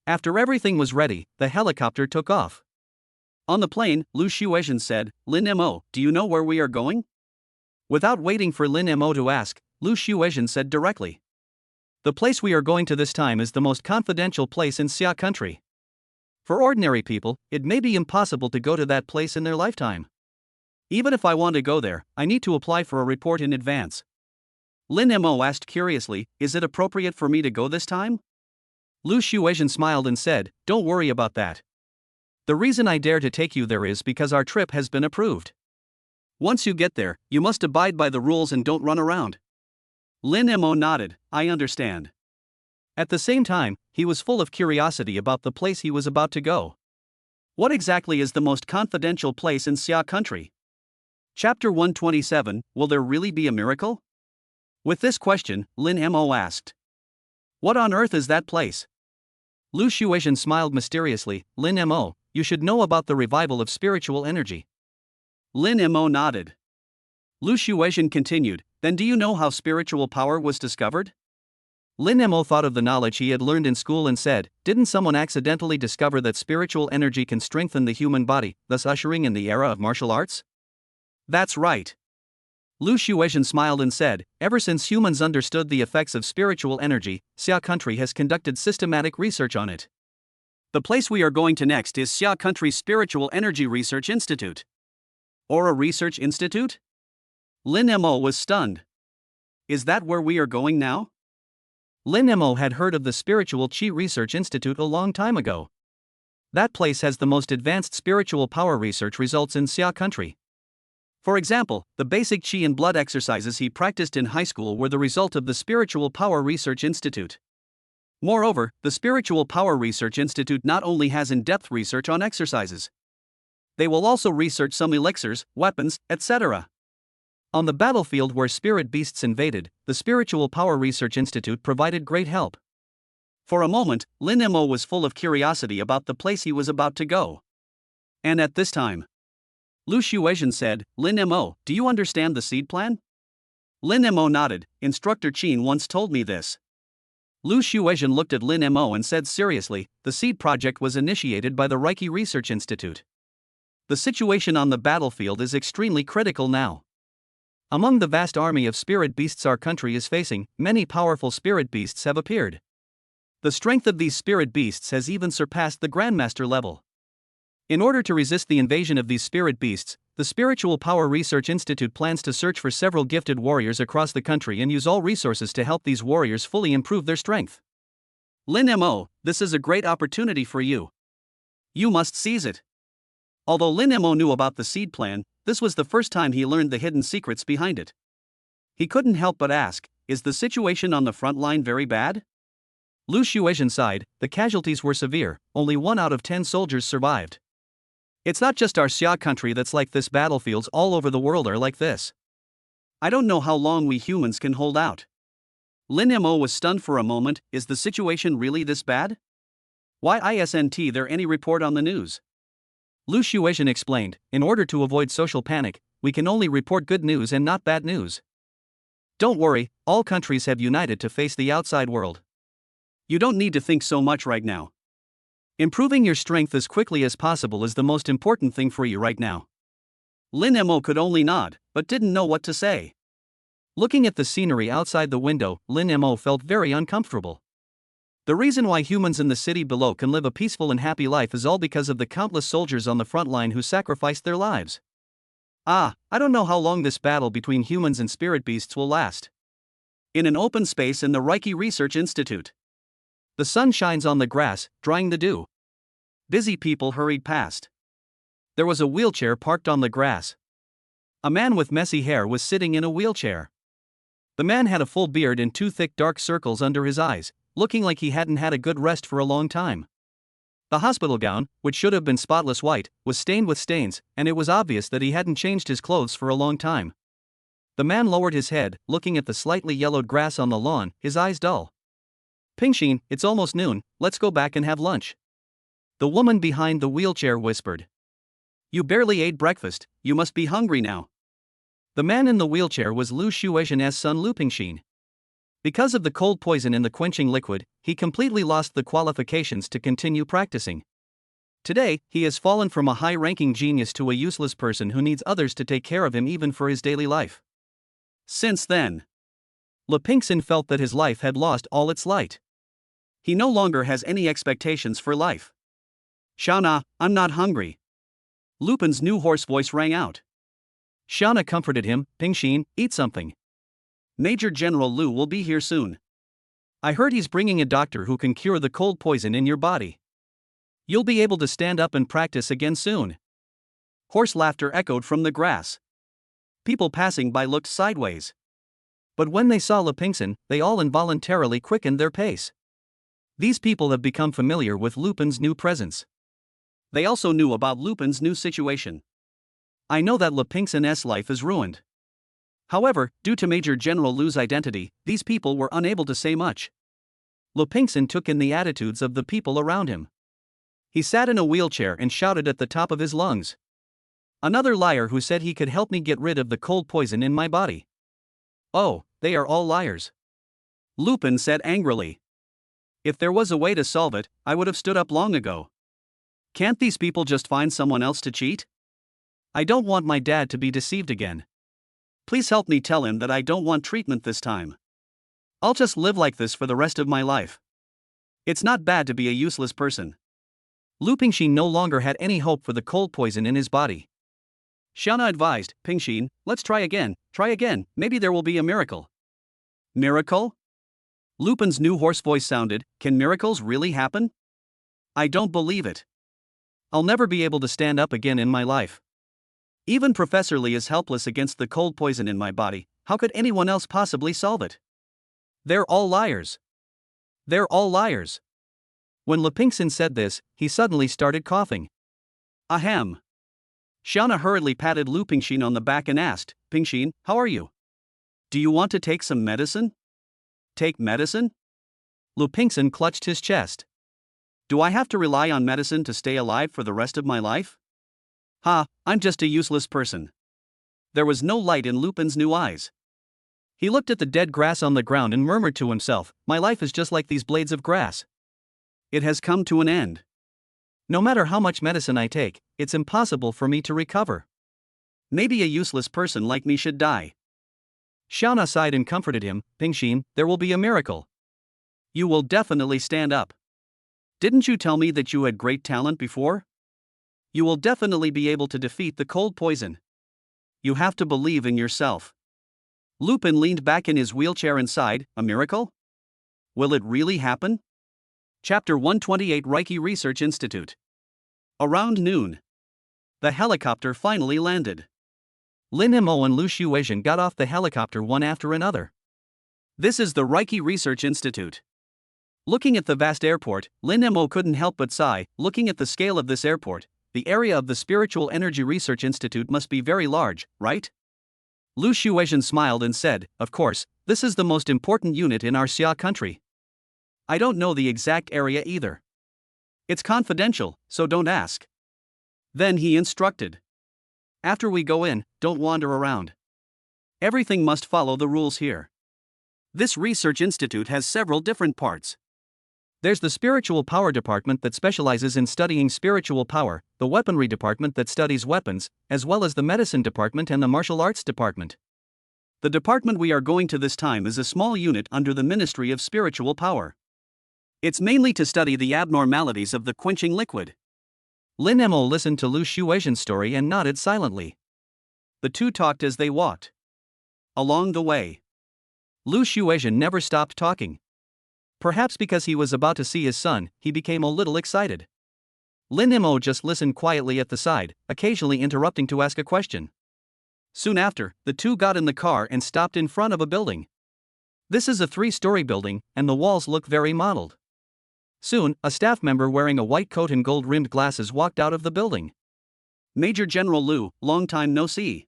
After everything was ready, the helicopter took off. On the plane, Lu Shuizhen said, Lin Mo, do you know where we are going? Without waiting for Lin Mo to ask, Lu Shuizhen said directly. The place we are going to this time is the most confidential place in Xia country. For ordinary people, it may be impossible to go to that place in their lifetime. Even if I want to go there, I need to apply for a report in advance. Lin Mo asked curiously, is it appropriate for me to go this time? Lu Shuizhen smiled and said, don't worry about that. The reason I dare to take you there is because our trip has been approved. Once you get there, you must abide by the rules and don't run around. Lin Mo nodded, I understand. At the same time, he was full of curiosity about the place he was about to go. What exactly is the most confidential place in Xia country? Chapter 127, Will there really be a miracle? With this question, Lin Mo asked. What on earth is that place? Lu Shuizhen smiled mysteriously, Lin Mo, you should know about the revival of spiritual energy. Lin Mo nodded. Lu Shuizhen continued, then do you know how spiritual power was discovered? Lin Mo thought of the knowledge he had learned in school and said, didn't someone accidentally discover that spiritual energy can strengthen the human body, thus ushering in the era of martial arts? That's right. Lu Shuizhen smiled and said, ever since humans understood the effects of spiritual energy, Xia country has conducted systematic research on it. The place we are going to next is Xia Country's Spiritual Energy Research Institute. Or a research institute? Lin Mo was stunned. Is that where we are going now? Lin Mo had heard of the Spiritual Qi Research Institute a long time ago. That place has the most advanced spiritual power research results in Xia country. For example, the basic Qi and blood exercises he practiced in high school were the result of the Spiritual Power Research Institute. Moreover, the Spiritual Power Research Institute not only has in-depth research on exercises. They will also research some elixirs, weapons, etc. On the battlefield where spirit beasts invaded, the Spiritual Power Research Institute provided great help. For a moment, Lin Mo was full of curiosity about the place he was about to go. And at this time, Lu Shuizhen said, Lin Mo, do you understand the seed plan? Lin Mo nodded, Instructor Qin once told me this. Lu Shuizhen looked at Lin Mo and said seriously, the seed project was initiated by the Reiki Research Institute. The situation on the battlefield is extremely critical now. Among the vast army of spirit beasts our country is facing, many powerful spirit beasts have appeared. The strength of these spirit beasts has even surpassed the Grandmaster level. In order to resist the invasion of these spirit beasts, the Spiritual Power Research Institute plans to search for several gifted warriors across the country and use all resources to help these warriors fully improve their strength. Lin Mo, this is a great opportunity for you. You must seize it. Although Lin Mo knew about the seed plan, this was the first time he learned the hidden secrets behind it. He couldn't help but ask, is the situation on the front line very bad? Lu Shuizhen sighed, the casualties were severe, only 1 out of 10 soldiers survived. It's not just our Xia country that's like this, battlefields all over the world are like this. I don't know how long we humans can hold out. Lin Mo was stunned for a moment, is the situation really this bad? Why isn't there any report on the news? Lu Shuizhen explained, in order to avoid social panic, we can only report good news and not bad news. Don't worry, all countries have united to face the outside world. You don't need to think so much right now. Improving your strength as quickly as possible is the most important thing for you right now. Lin Mo could only nod, but didn't know what to say. Looking at the scenery outside the window, Lin Mo felt very uncomfortable. The reason why humans in the city below can live a peaceful and happy life is all because of the countless soldiers on the front line who sacrificed their lives. I don't know how long this battle between humans and spirit beasts will last. In an open space in the Reiki Research Institute. The sun shines on the grass, drying the dew. Busy people hurried past. There was a wheelchair parked on the grass. A man with messy hair was sitting in a wheelchair. The man had a full beard and two thick dark circles under his eyes, looking like he hadn't had a good rest for a long time. The hospital gown, which should have been spotless white, was stained with stains, and it was obvious that he hadn't changed his clothes for a long time. The man lowered his head, looking at the slightly yellowed grass on the lawn, his eyes dull. "Pingshin, it's almost noon, let's go back and have lunch." The woman behind the wheelchair whispered. "You barely ate breakfast, you must be hungry now." The man in the wheelchair was Lu Shueishan's son Lu Pingshin. Because of the cold poison in the quenching liquid, he completely lost the qualifications to continue practicing. Today, he has fallen from a high-ranking genius to a useless person who needs others to take care of him even for his daily life. Since then, Lu Pingshin felt that his life had lost all its light. He no longer has any expectations for life. "Shauna, I'm not hungry." Lupin's new hoarse voice rang out. Shauna comforted him. "Pingshin, eat something. Major General Lu will be here soon. I heard he's bringing a doctor who can cure the cold poison in your body. You'll be able to stand up and practice again soon." Hoarse laughter echoed from the grass. People passing by looked sideways. But when they saw Lu Pingshin, they all involuntarily quickened their pace. These people have become familiar with Lupin's new presence. They also knew about Lupin's new situation. I know that Lu Pingshin's life is ruined. However, due to Major General Lu's identity, these people were unable to say much. Lu Pingshin took in the attitudes of the people around him. He sat in a wheelchair and shouted at the top of his lungs. "Another liar who said he could help me get rid of the cold poison in my body. Oh, they are all liars," Lupin said angrily. "If there was a way to solve it, I would have stood up long ago. Can't these people just find someone else to cheat? I don't want my dad to be deceived again. Please help me tell him that I don't want treatment this time. I'll just live like this for the rest of my life. It's not bad to be a useless person." Lu Pingshin no longer had any hope for the cold poison in his body. Shauna advised, "Pingshin, let's try again, maybe there will be a miracle." "Miracle?" Lupin's new hoarse voice sounded. "Can miracles really happen? I don't believe it. I'll never be able to stand up again in my life. Even Professor Lee is helpless against the cold poison in my body. How could anyone else possibly solve it? They're all liars. They're all liars." When Lu Pingshin said this, he suddenly started coughing. "Ahem." Shauna hurriedly patted Lu Pingshin on the back and asked, "Pingshin, how are you? Do you want to take some medicine?" "Take medicine?" Lu Pingshin clutched his chest. "Do I have to rely on medicine to stay alive for the rest of my life? I'm just a useless person." There was no light in Lupin's new eyes. He looked at the dead grass on the ground and murmured to himself, "My life is just like these blades of grass. It has come to an end. No matter how much medicine I take, it's impossible for me to recover. Maybe a useless person like me should die." Shauna sighed and comforted him. "Pingshin, there will be a miracle. You will definitely stand up. Didn't you tell me that you had great talent before? You will definitely be able to defeat the cold poison. You have to believe in yourself." Lupin leaned back in his wheelchair and sighed. "A miracle? Will it really happen?" Chapter 128 Reiki Research Institute. Around noon, the helicopter finally landed. Lin Mo and Lu Shueishan got off the helicopter one after another. "This is the Reiki Research Institute." Looking at the vast airport, Lin Mo couldn't help but sigh. Looking at the scale of this airport, the area of the Spiritual Energy Research Institute must be very large, right? Lu Shueishan smiled and said, "Of course, this is the most important unit in our Xia country." "I don't know the exact area either. It's confidential, so don't ask." Then he instructed, "After we go in, don't wander around. Everything must follow the rules here. This research institute has several different parts. There's the Spiritual Power Department that specializes in studying spiritual power, the Weaponry Department that studies weapons, as well as the Medicine Department and the Martial Arts Department. The department we are going to this time is a small unit under the Ministry of Spiritual Power. It's mainly to study the abnormalities of the quenching liquid." Lin Mo listened to Lu Shueishan's story and nodded silently. The two talked as they walked. Along the way, Lu Shuizhen never stopped talking. Perhaps because he was about to see his son, he became a little excited. Lin Mo just listened quietly at the side, occasionally interrupting to ask a question. Soon after, the two got in the car and stopped in front of a building. This is a 3-story building, and the walls look very modeled. Soon, a staff member wearing a white coat and gold-rimmed glasses walked out of the building. Major General Lu, long time no see.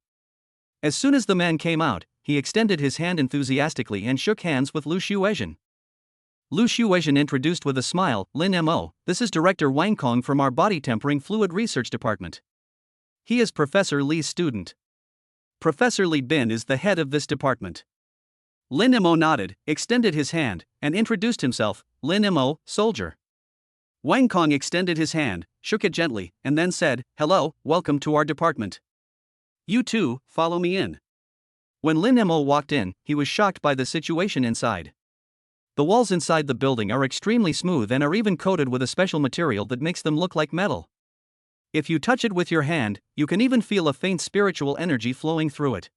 As soon as the man came out, he extended his hand enthusiastically and shook hands with Lu Shuizhen. Lu Shuizhen introduced with a smile, Lin Mo, this is Director Wang Kong from our Body Tempering Fluid Research Department. He is Professor Li's student. Professor Li Bin is the head of this department. Lin Mo nodded, extended his hand, and introduced himself, Lin Mo, soldier. Wang Kong extended his hand, shook it gently, and then said, hello, welcome to our department. You two, follow me in. When Lin Mo walked in, he was shocked by the situation inside. The walls inside the building are extremely smooth and are even coated with a special material that makes them look like metal. If you touch it with your hand, you can even feel a faint spiritual energy flowing through it.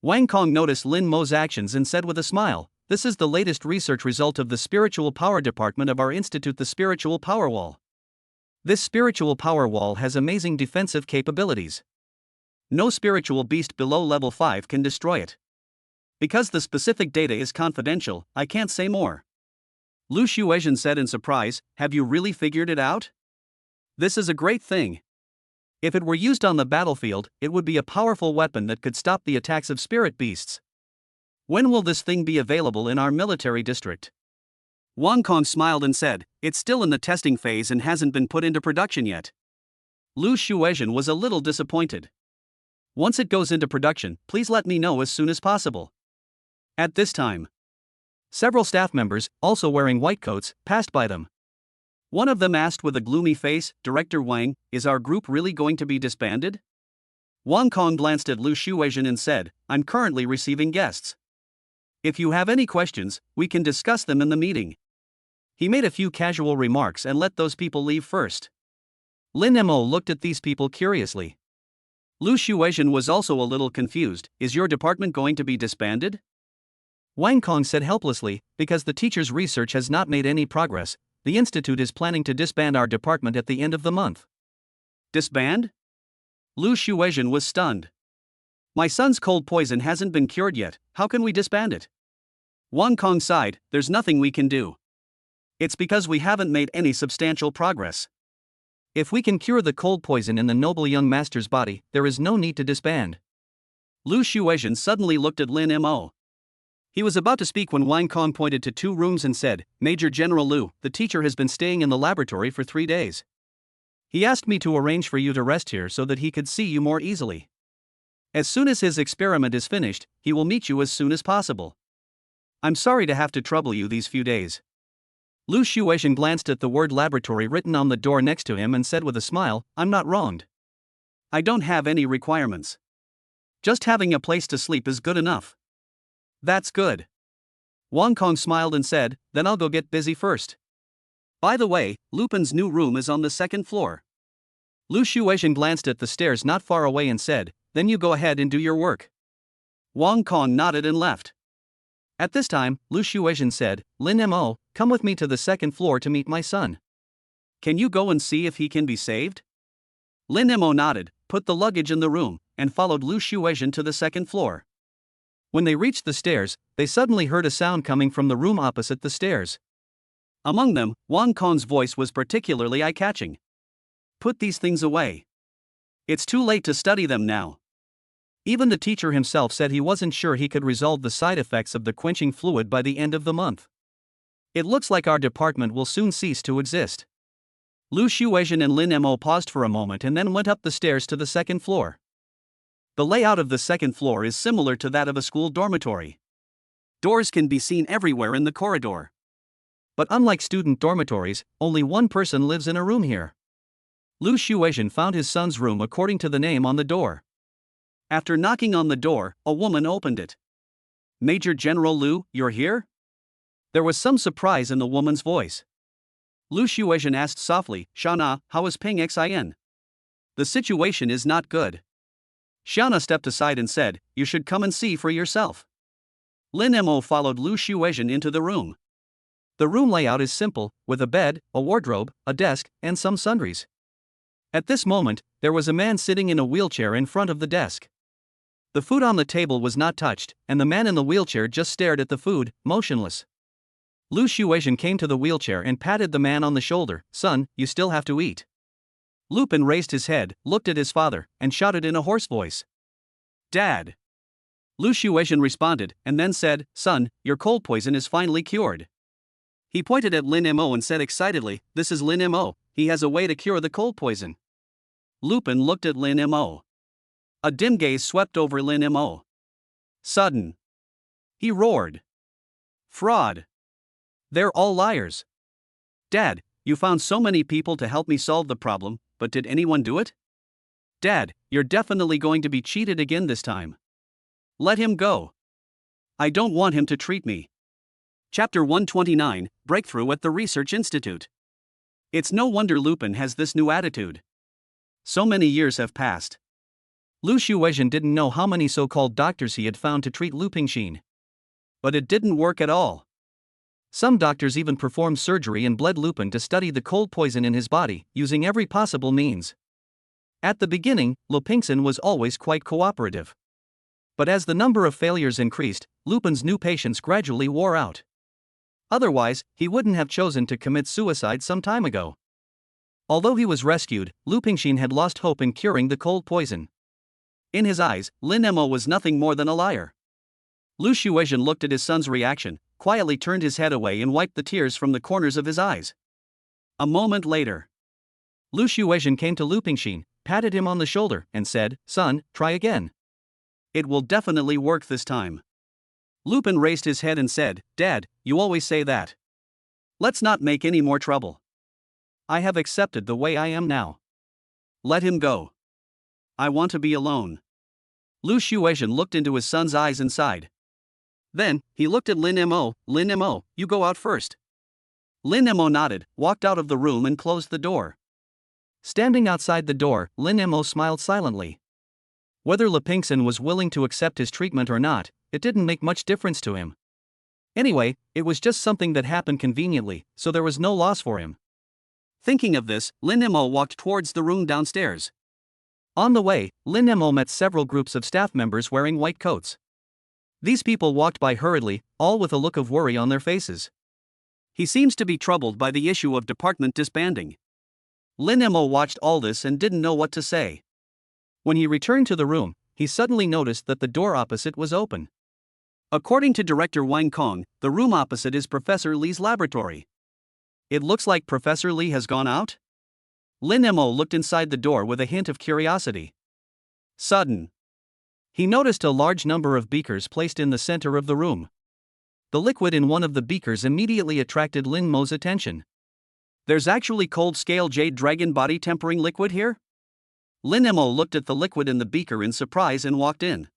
Wang Kong noticed Lin Mo's actions and said with a smile, this is the latest research result of the Spiritual Power Department of our institute, the Spiritual Power Wall. This Spiritual Power Wall has amazing defensive capabilities. No spiritual beast below level 5 can destroy it. Because the specific data is confidential, I can't say more. Lu Shuizhen said in surprise, have you really figured it out? This is a great thing. If it were used on the battlefield, it would be a powerful weapon that could stop the attacks of spirit beasts. When will this thing be available in our military district? Wang Kong smiled and said, it's still in the testing phase and hasn't been put into production yet. Lu Shuizhen was a little disappointed. Once it goes into production, please let me know as soon as possible. At this time, several staff members, also wearing white coats, passed by them. One of them asked with a gloomy face, Director Wang, is our group really going to be disbanded? Wang Kong glanced at Lu Shuizhen and said, I'm currently receiving guests. If you have any questions, we can discuss them in the meeting. He made a few casual remarks and let those people leave first. Lin Mo looked at these people curiously. Lu Shuizhen was also a little confused, is your department going to be disbanded? Wang Kong said helplessly, because the teacher's research has not made any progress, the institute is planning to disband our department at the end of the month. Disband? Lu Shuizhen was stunned. My son's cold poison hasn't been cured yet, how can we disband it? Wang Kong sighed, there's nothing we can do. It's because we haven't made any substantial progress. If we can cure the cold poison in the noble young master's body, there is no need to disband. Lu Shuizhen suddenly looked at Lin Mo. He was about to speak when Wang Kong pointed to 2 rooms and said, Major General Lu, the teacher has been staying in the laboratory for 3 days. He asked me to arrange for you to rest here so that he could see you more easily. As soon as his experiment is finished, he will meet you as soon as possible. I'm sorry to have to trouble you these few days. Lu Shuizhen glanced at the word laboratory written on the door next to him and said with a smile, I'm not wronged. I don't have any requirements. Just having a place to sleep is good enough. That's good. Wang Kong smiled and said, then I'll go get busy first. By the way, Lupin's new room is on the 2nd floor. Lu Shuizhen glanced at the stairs not far away and said, then you go ahead and do your work. Wang Kong nodded and left. At this time, Lu Shuizhen said, Lin Mo, come with me to the 2nd floor to meet my son. Can you go and see if he can be saved? Lin Mo nodded, put the luggage in the room, and followed Lu Shuizhen to the 2nd floor. When they reached the stairs, they suddenly heard a sound coming from the room opposite the stairs. Among them, Wang Kong's voice was particularly eye-catching. Put these things away. It's too late to study them now. Even the teacher himself said he wasn't sure he could resolve the side effects of the quenching fluid by the end of the month. It looks like our department will soon cease to exist. Lu Shuizhen and Lin Mo paused for a moment and then went up the stairs to the 2nd floor. The layout of the 2nd floor is similar to that of a school dormitory. Doors can be seen everywhere in the corridor. But unlike student dormitories, only one person lives in a room here. Lu Shuizhen found his son's room according to the name on the door. After knocking on the door, a woman opened it. Major General Lu, you're here? There was some surprise in the woman's voice. Lu Shuizhen asked softly, Shana, how is Ping Xin? The situation is not good. Xiana stepped aside and said, "You should come and see for yourself." Lin Mo followed Lu Shuizhen into the room. The room layout is simple, with a bed, a wardrobe, a desk, and some sundries. At this moment, there was a man sitting in a wheelchair in front of the desk. The food on the table was not touched, and the man in the wheelchair just stared at the food, motionless. Lu Shuizhen came to the wheelchair and patted the man on the shoulder. "Son, you still have to eat." Lupin raised his head, looked at his father, and shouted in a hoarse voice, "Dad!" Lu Shuizhen responded, and then said, "Son, your cold poison is finally cured." He pointed at Lin Mo and said excitedly, "This is Lin Mo, he has a way to cure the cold poison." Lupin looked at Lin Mo. A dim gaze swept over Lin Mo. Sudden. He roared. "Fraud! They're all liars. Dad, you found so many people to help me solve the problem, but did anyone do it? Dad, you're definitely going to be cheated again this time. Let him go. I don't want him to treat me." Chapter 129, Breakthrough at the Research Institute. It's no wonder Lupin has this new attitude. So many years have passed. Lu Shuizhen didn't know how many so-called doctors he had found to treat Lu Pingxin. But it didn't work at all. Some doctors even performed surgery and bled Lupin to study the cold poison in his body, using every possible means. At the beginning, Lu Pingxin was always quite cooperative. But as the number of failures increased, Lupin's new patients gradually wore out. Otherwise, he wouldn't have chosen to commit suicide some time ago. Although he was rescued, Lu Pingxin had lost hope in curing the cold poison. In his eyes, Lin Mo was nothing more than a liar. Lu Shuizhen looked at his son's reaction, quietly turned his head away and wiped the tears from the corners of his eyes. A moment later, Lu Shuizhen came to Lu Pingxin, patted him on the shoulder, and said, "Son, try again. It will definitely work this time." Lupin raised his head and said, "Dad, you always say that. Let's not make any more trouble. I have accepted the way I am now. Let him go. I want to be alone." Lu Shuizhen looked into his son's eyes and sighed. Then, he looked at Lin Mo. "Lin Mo, you go out first." Lin Mo nodded, walked out of the room and closed the door. Standing outside the door, Lin Mo smiled silently. Whether Lu Pingxin was willing to accept his treatment or not, it didn't make much difference to him. Anyway, it was just something that happened conveniently, so there was no loss for him. Thinking of this, Lin Mo walked towards the room downstairs. On the way, Lin Mo met several groups of staff members wearing white coats. These people walked by hurriedly, all with a look of worry on their faces. He seems to be troubled by the issue of department disbanding. Lin Mo watched all this and didn't know what to say. When he returned to the room, he suddenly noticed that the door opposite was open. According to Director Wang Kong, the room opposite is Professor Li's laboratory. It looks like Professor Li has gone out? Lin Mo looked inside the door with a hint of curiosity. Sudden. He noticed a large number of beakers placed in the center of the room. The liquid in one of the beakers immediately attracted Lin Mo's attention. There's actually cold scale jade dragon body tempering liquid here? Lin Mo looked at the liquid in the beaker in surprise and walked in.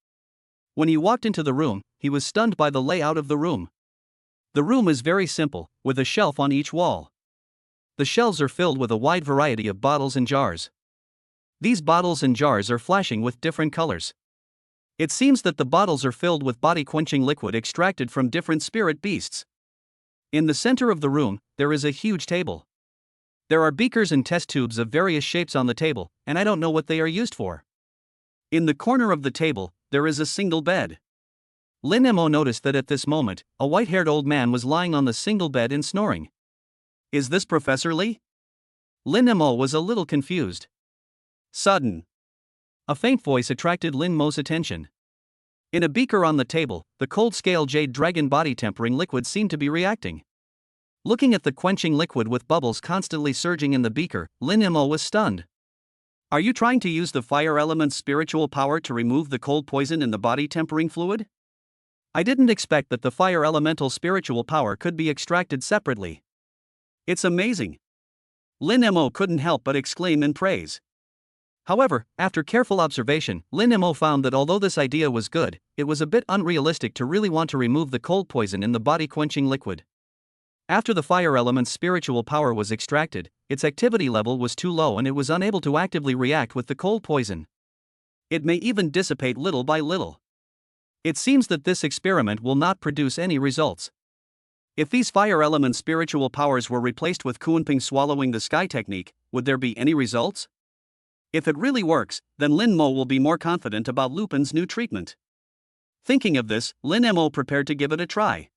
When he walked into the room, he was stunned by the layout of the room. The room is very simple, with a shelf on each wall. The shelves are filled with a wide variety of bottles and jars. These bottles and jars are flashing with different colors. It seems that the bottles are filled with body-quenching liquid extracted from different spirit beasts. In the center of the room, there is a huge table. There are beakers and test tubes of various shapes on the table, and I don't know what they are used for. In the corner of the table, there is a single bed. Lin Mo noticed that at this moment, a white-haired old man was lying on the single bed and snoring. Is this Professor Li? Lin Mo was a little confused. Sudden. A faint voice attracted Lin Mo's attention. In a beaker on the table, the cold scale jade dragon body tempering liquid seemed to be reacting. Looking at the quenching liquid with bubbles constantly surging in the beaker, Lin Mo was stunned. Are you trying to use the fire element's spiritual power to remove the cold poison in the body tempering fluid? I didn't expect that the fire elemental spiritual power could be extracted separately. It's amazing. Lin Mo couldn't help but exclaim in praise. However, after careful observation, Lin Mo found that although this idea was good, it was a bit unrealistic to really want to remove the cold poison in the body quenching liquid. After the fire element's spiritual power was extracted, its activity level was too low and it was unable to actively react with the cold poison. It may even dissipate little by little. It seems that this experiment will not produce any results. If these fire element spiritual powers were replaced with Kunping swallowing the sky technique, would there be any results? If it really works, then Lin Mo will be more confident about Lupin's new treatment. Thinking of this, Lin Mo prepared to give it a try.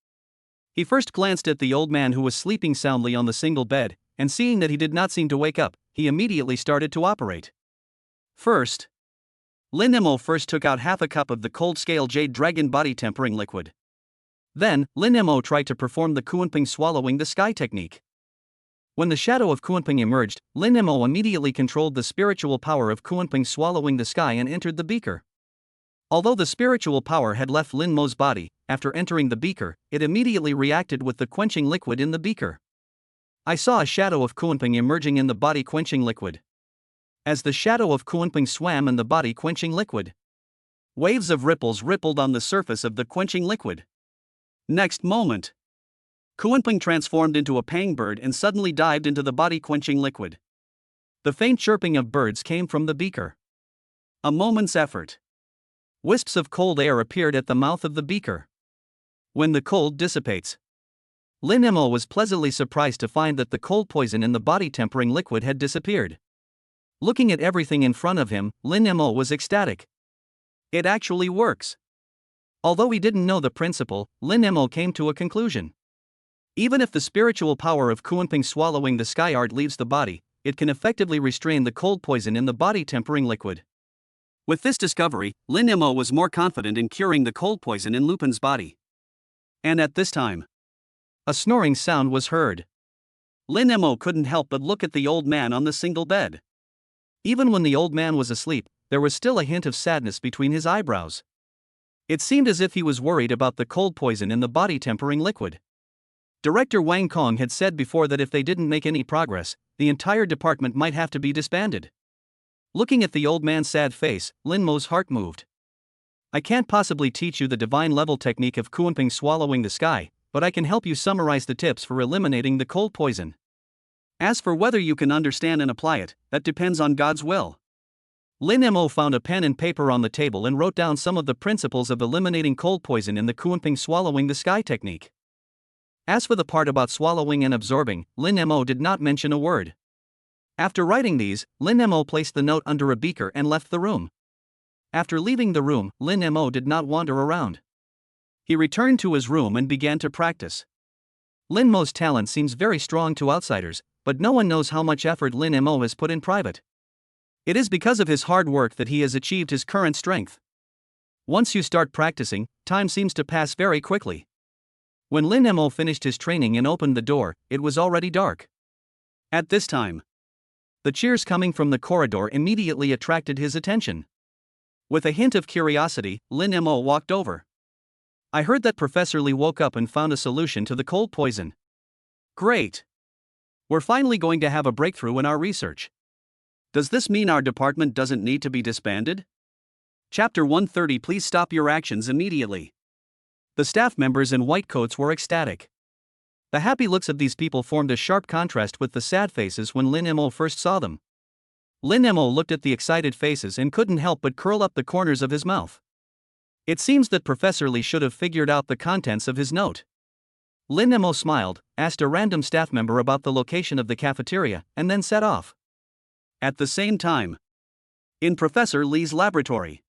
He first glanced at the old man who was sleeping soundly on the single bed, and seeing that he did not seem to wake up, he immediately started to operate. First, Lin Mo first took out half a cup of the cold scale jade dragon body tempering liquid. Then, Lin Mo tried to perform the Kunping swallowing the sky technique. When the shadow of Kunping emerged, Lin Mo immediately controlled the spiritual power of Kunping swallowing the sky and entered the beaker. Although the spiritual power had left Lin Mo's body, after entering the beaker, it immediately reacted with the quenching liquid in the beaker. I saw a shadow of Kunping emerging in the body quenching liquid. As the shadow of Kunping swam in the body quenching liquid, waves of ripples rippled on the surface of the quenching liquid. Next moment, Kunping transformed into a pang bird and suddenly dived into the body quenching liquid. The faint chirping of birds came from the beaker. A moment's effort. Wisps of cold air appeared at the mouth of the beaker. When the cold dissipates, Lin Mo was pleasantly surprised to find that the cold poison in the body tempering liquid had disappeared. Looking at everything in front of him, Lin Mo was ecstatic. It actually works. Although he didn't know the principle, Lin Mo came to a conclusion. Even if the spiritual power of Kunping swallowing the sky art leaves the body, it can effectively restrain the cold poison in the body tempering liquid. With this discovery, Lin Mo was more confident in curing the cold poison in Lupin's body. And at this time, a snoring sound was heard. Lin Mo couldn't help but look at the old man on the single bed. Even when the old man was asleep, there was still a hint of sadness between his eyebrows. It seemed as if he was worried about the cold poison in the body tempering liquid. Director Wang Kong had said before that if they didn't make any progress, the entire department might have to be disbanded. Looking at the old man's sad face, Lin Mo's heart moved. I can't possibly teach you the divine level technique of Kunping swallowing the sky, but I can help you summarize the tips for eliminating the cold poison. As for whether you can understand and apply it, that depends on God's will. Lin Mo found a pen and paper on the table and wrote down some of the principles of eliminating cold poison in the Kunping swallowing the sky technique. As for the part about swallowing and absorbing, Lin Mo did not mention a word. After writing these, Lin Mo placed the note under a beaker and left the room. After leaving the room, Lin Mo did not wander around. He returned to his room and began to practice. Lin Mo's talent seems very strong to outsiders, but no one knows how much effort Lin Mo has put in private. It is because of his hard work that he has achieved his current strength. Once you start practicing, time seems to pass very quickly. When Lin Mo finished his training and opened the door, it was already dark. At this time, the cheers coming from the corridor immediately attracted his attention. With a hint of curiosity, Lin Mo walked over. I heard that Professor Lee woke up and found a solution to the cold poison. Great! We're finally going to have a breakthrough in our research. Does this mean our department doesn't need to be disbanded? Chapter 130. Please stop your actions immediately. The staff members in white coats were ecstatic. The happy looks of these people formed a sharp contrast with the sad faces when Lin Mo first saw them. Lin Mo looked at the excited faces and couldn't help but curl up the corners of his mouth. It seems that Professor Lee should have figured out the contents of his note. Lin Mo smiled, asked a random staff member about the location of the cafeteria, and then set off. At the same time, in Professor Lee's laboratory.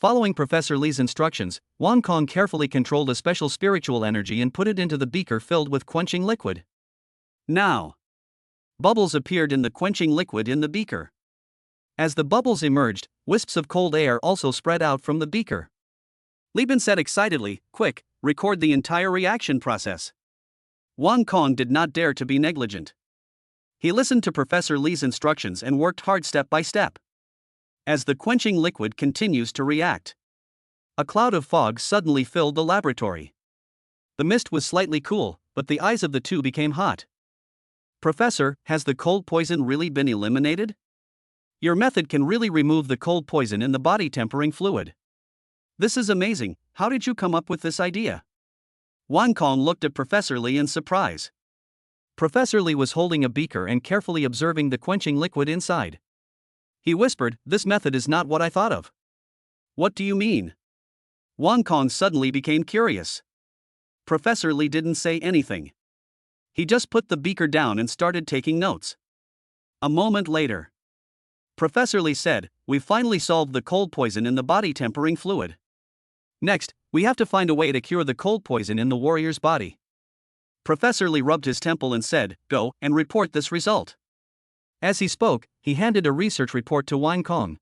Following Professor Lee's instructions, Wang Kong carefully controlled a special spiritual energy and put it into the beaker filled with quenching liquid. Now, bubbles appeared in the quenching liquid in the beaker. As the bubbles emerged, wisps of cold air also spread out from the beaker. Lieben said excitedly, "Quick, record the entire reaction process." Wang Kong did not dare to be negligent. He listened to Professor Lee's instructions and worked hard step by step. As the quenching liquid continues to react, a cloud of fog suddenly filled the laboratory. The mist was slightly cool, but the eyes of the two became hot. Professor, has the cold poison really been eliminated? Your method can really remove the cold poison in the body tempering fluid. This is amazing. How did you come up with this idea? Wang Kong looked at Professor Lee in surprise. Professor Lee was holding a beaker and carefully observing the quenching liquid inside. He whispered, "This method is not what I thought of. What do you mean? Wang Kong suddenly became curious. Professor Li didn't say anything. He just put the beaker down and started taking notes. A moment later, Professor Li said, "We finally solved the cold poison in the body tempering fluid. Next, we have to find a way to cure the cold poison in the warrior's body." Professor Li rubbed his temple and said, "Go and report this result." As he spoke, he handed a research report to Wang Kong.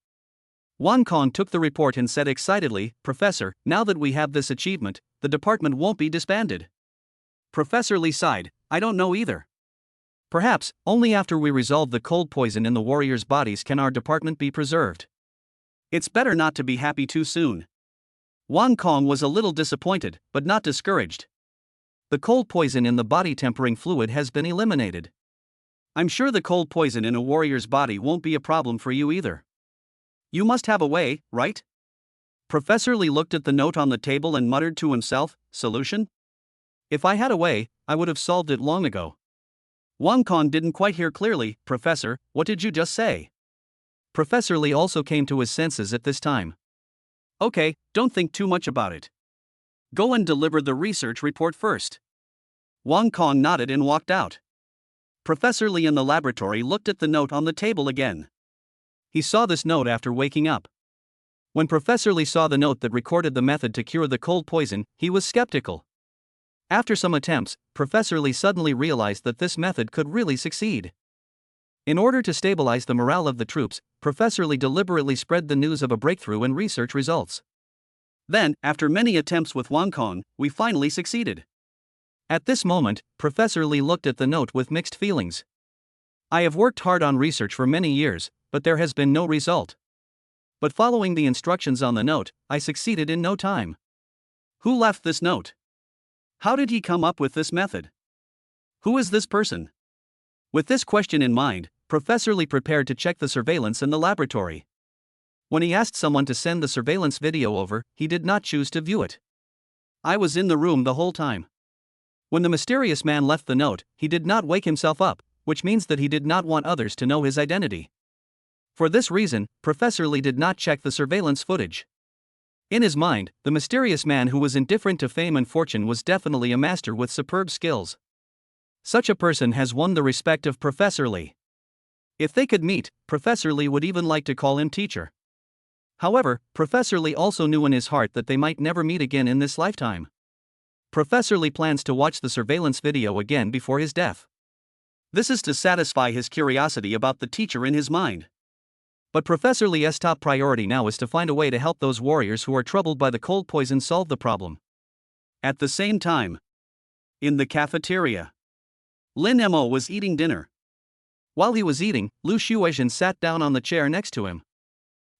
Wang Kong took the report and said excitedly, "Professor, now that we have this achievement, the department won't be disbanded." Professor Li sighed, "I don't know either. Perhaps, only after we resolve the cold poison in the warriors' bodies can our department be preserved. It's better not to be happy too soon." Wang Kong was a little disappointed, but not discouraged. The cold poison in the body tempering fluid has been eliminated. I'm sure the cold poison in a warrior's body won't be a problem for you either. You must have a way, right? Professor Li looked at the note on the table and muttered to himself, "Solution? If I had a way, I would have solved it long ago." Wang Kong didn't quite hear clearly. "Professor, what did you just say?" Professor Li also came to his senses at this time. "Okay, don't think too much about it. Go and deliver the research report first." Wang Kong nodded and walked out. Professor Li in the laboratory looked at the note on the table again. He saw this note after waking up. When Professor Li saw the note that recorded the method to cure the cold poison, he was skeptical. After some attempts, Professor Li suddenly realized that this method could really succeed. In order to stabilize the morale of the troops, Professor Li deliberately spread the news of a breakthrough in research results. Then, after many attempts with Wang Kong, we finally succeeded. At this moment, Professor Li looked at the note with mixed feelings. "I have worked hard on research for many years, but there has been no result. But following the instructions on the note, I succeeded in no time. Who left this note? How did he come up with this method? Who is this person?" With this question in mind, Professor Li prepared to check the surveillance in the laboratory. When he asked someone to send the surveillance video over, he did not choose to view it. "I was in the room the whole time." When the mysterious man left the note, he did not wake himself up, which means that he did not want others to know his identity. For this reason, Professor Li did not check the surveillance footage. In his mind, the mysterious man who was indifferent to fame and fortune was definitely a master with superb skills. Such a person has won the respect of Professor Li. If they could meet, Professor Li would even like to call him teacher. However, Professor Li also knew in his heart that they might never meet again in this lifetime. Professor Li plans to watch the surveillance video again before his death. This is to satisfy his curiosity about the teacher in his mind. But Professor Li's top priority now is to find a way to help those warriors who are troubled by the cold poison solve the problem. At the same time, in the cafeteria, Lin Mo was eating dinner. While he was eating, Lu Shuizhen sat down on the chair next to him.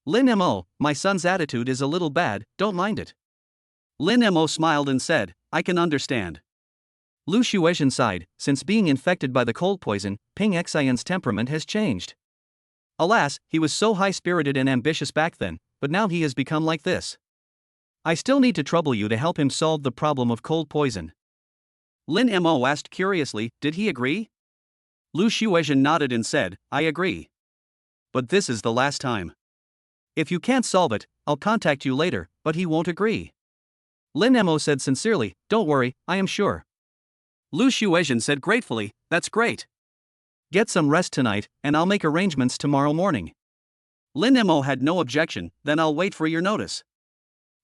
"Lin Mo, my son's attitude is a little bad, don't mind it." Lin Mo smiled and said, "I can understand." Lu Shuizhen sighed, since being infected by the cold poison, Ping Xian's temperament has changed. Alas, he was so high-spirited and ambitious back then, but now he has become like this. "I still need to trouble you to help him solve the problem of cold poison." Lin Mo asked curiously, "Did he agree?" Lu Shuizhen nodded and said, "I agree. But this is the last time. If you can't solve it, I'll contact you later," but he won't agree. Lin Mo said sincerely, "Don't worry, I am sure." Lu Shuizhen said gratefully, "That's great. Get some rest tonight, and I'll make arrangements tomorrow morning." Lin Mo had no objection, "Then I'll wait for your notice."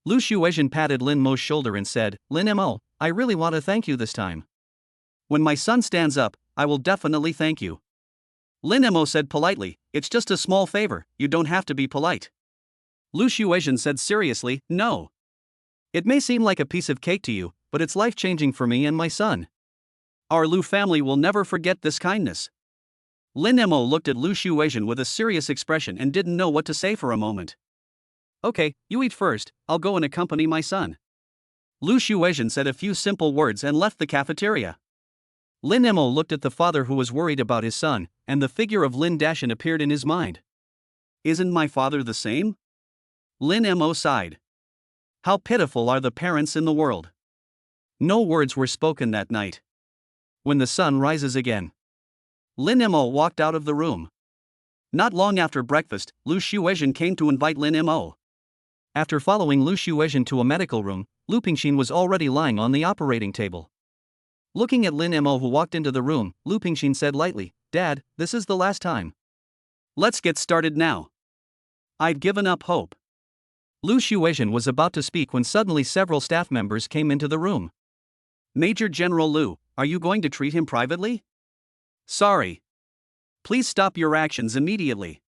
Lu Shuizhen patted Lin Mo's shoulder and said, "Lin Mo, I really want to thank you this time. When my son stands up, I will definitely thank you." Lin Mo said politely, "It's just a small favor, you don't have to be polite." Lu Shuizhen said seriously, "No. It may seem like a piece of cake to you, but it's life-changing for me and my son. Our Lu family will never forget this kindness." Lin Mo looked at Lu Shuizhen with a serious expression and didn't know what to say for a moment. "Okay, you eat first, I'll go and accompany my son." Lu Shuizhen said a few simple words and left the cafeteria. Lin Mo looked at the father who was worried about his son, and the figure of Lin Dashan appeared in his mind. "Isn't my father the same?" Lin Mo sighed. How pitiful are the parents in the world. No words were spoken that night. When the sun rises again, Lin Mo walked out of the room. Not long after breakfast, Lu Shuizhen came to invite Lin Mo. After following Lu Shuizhen to a medical room, Lu Pingxin was already lying on the operating table. Looking at Lin Mo who walked into the room, Lu Pingxin said lightly, "Dad, this is the last time. Let's get started now. I've given up hope." Lu Shuizhen was about to speak when suddenly several staff members came into the room. "Major General Lu, are you going to treat him privately? Sorry. Please stop your actions immediately."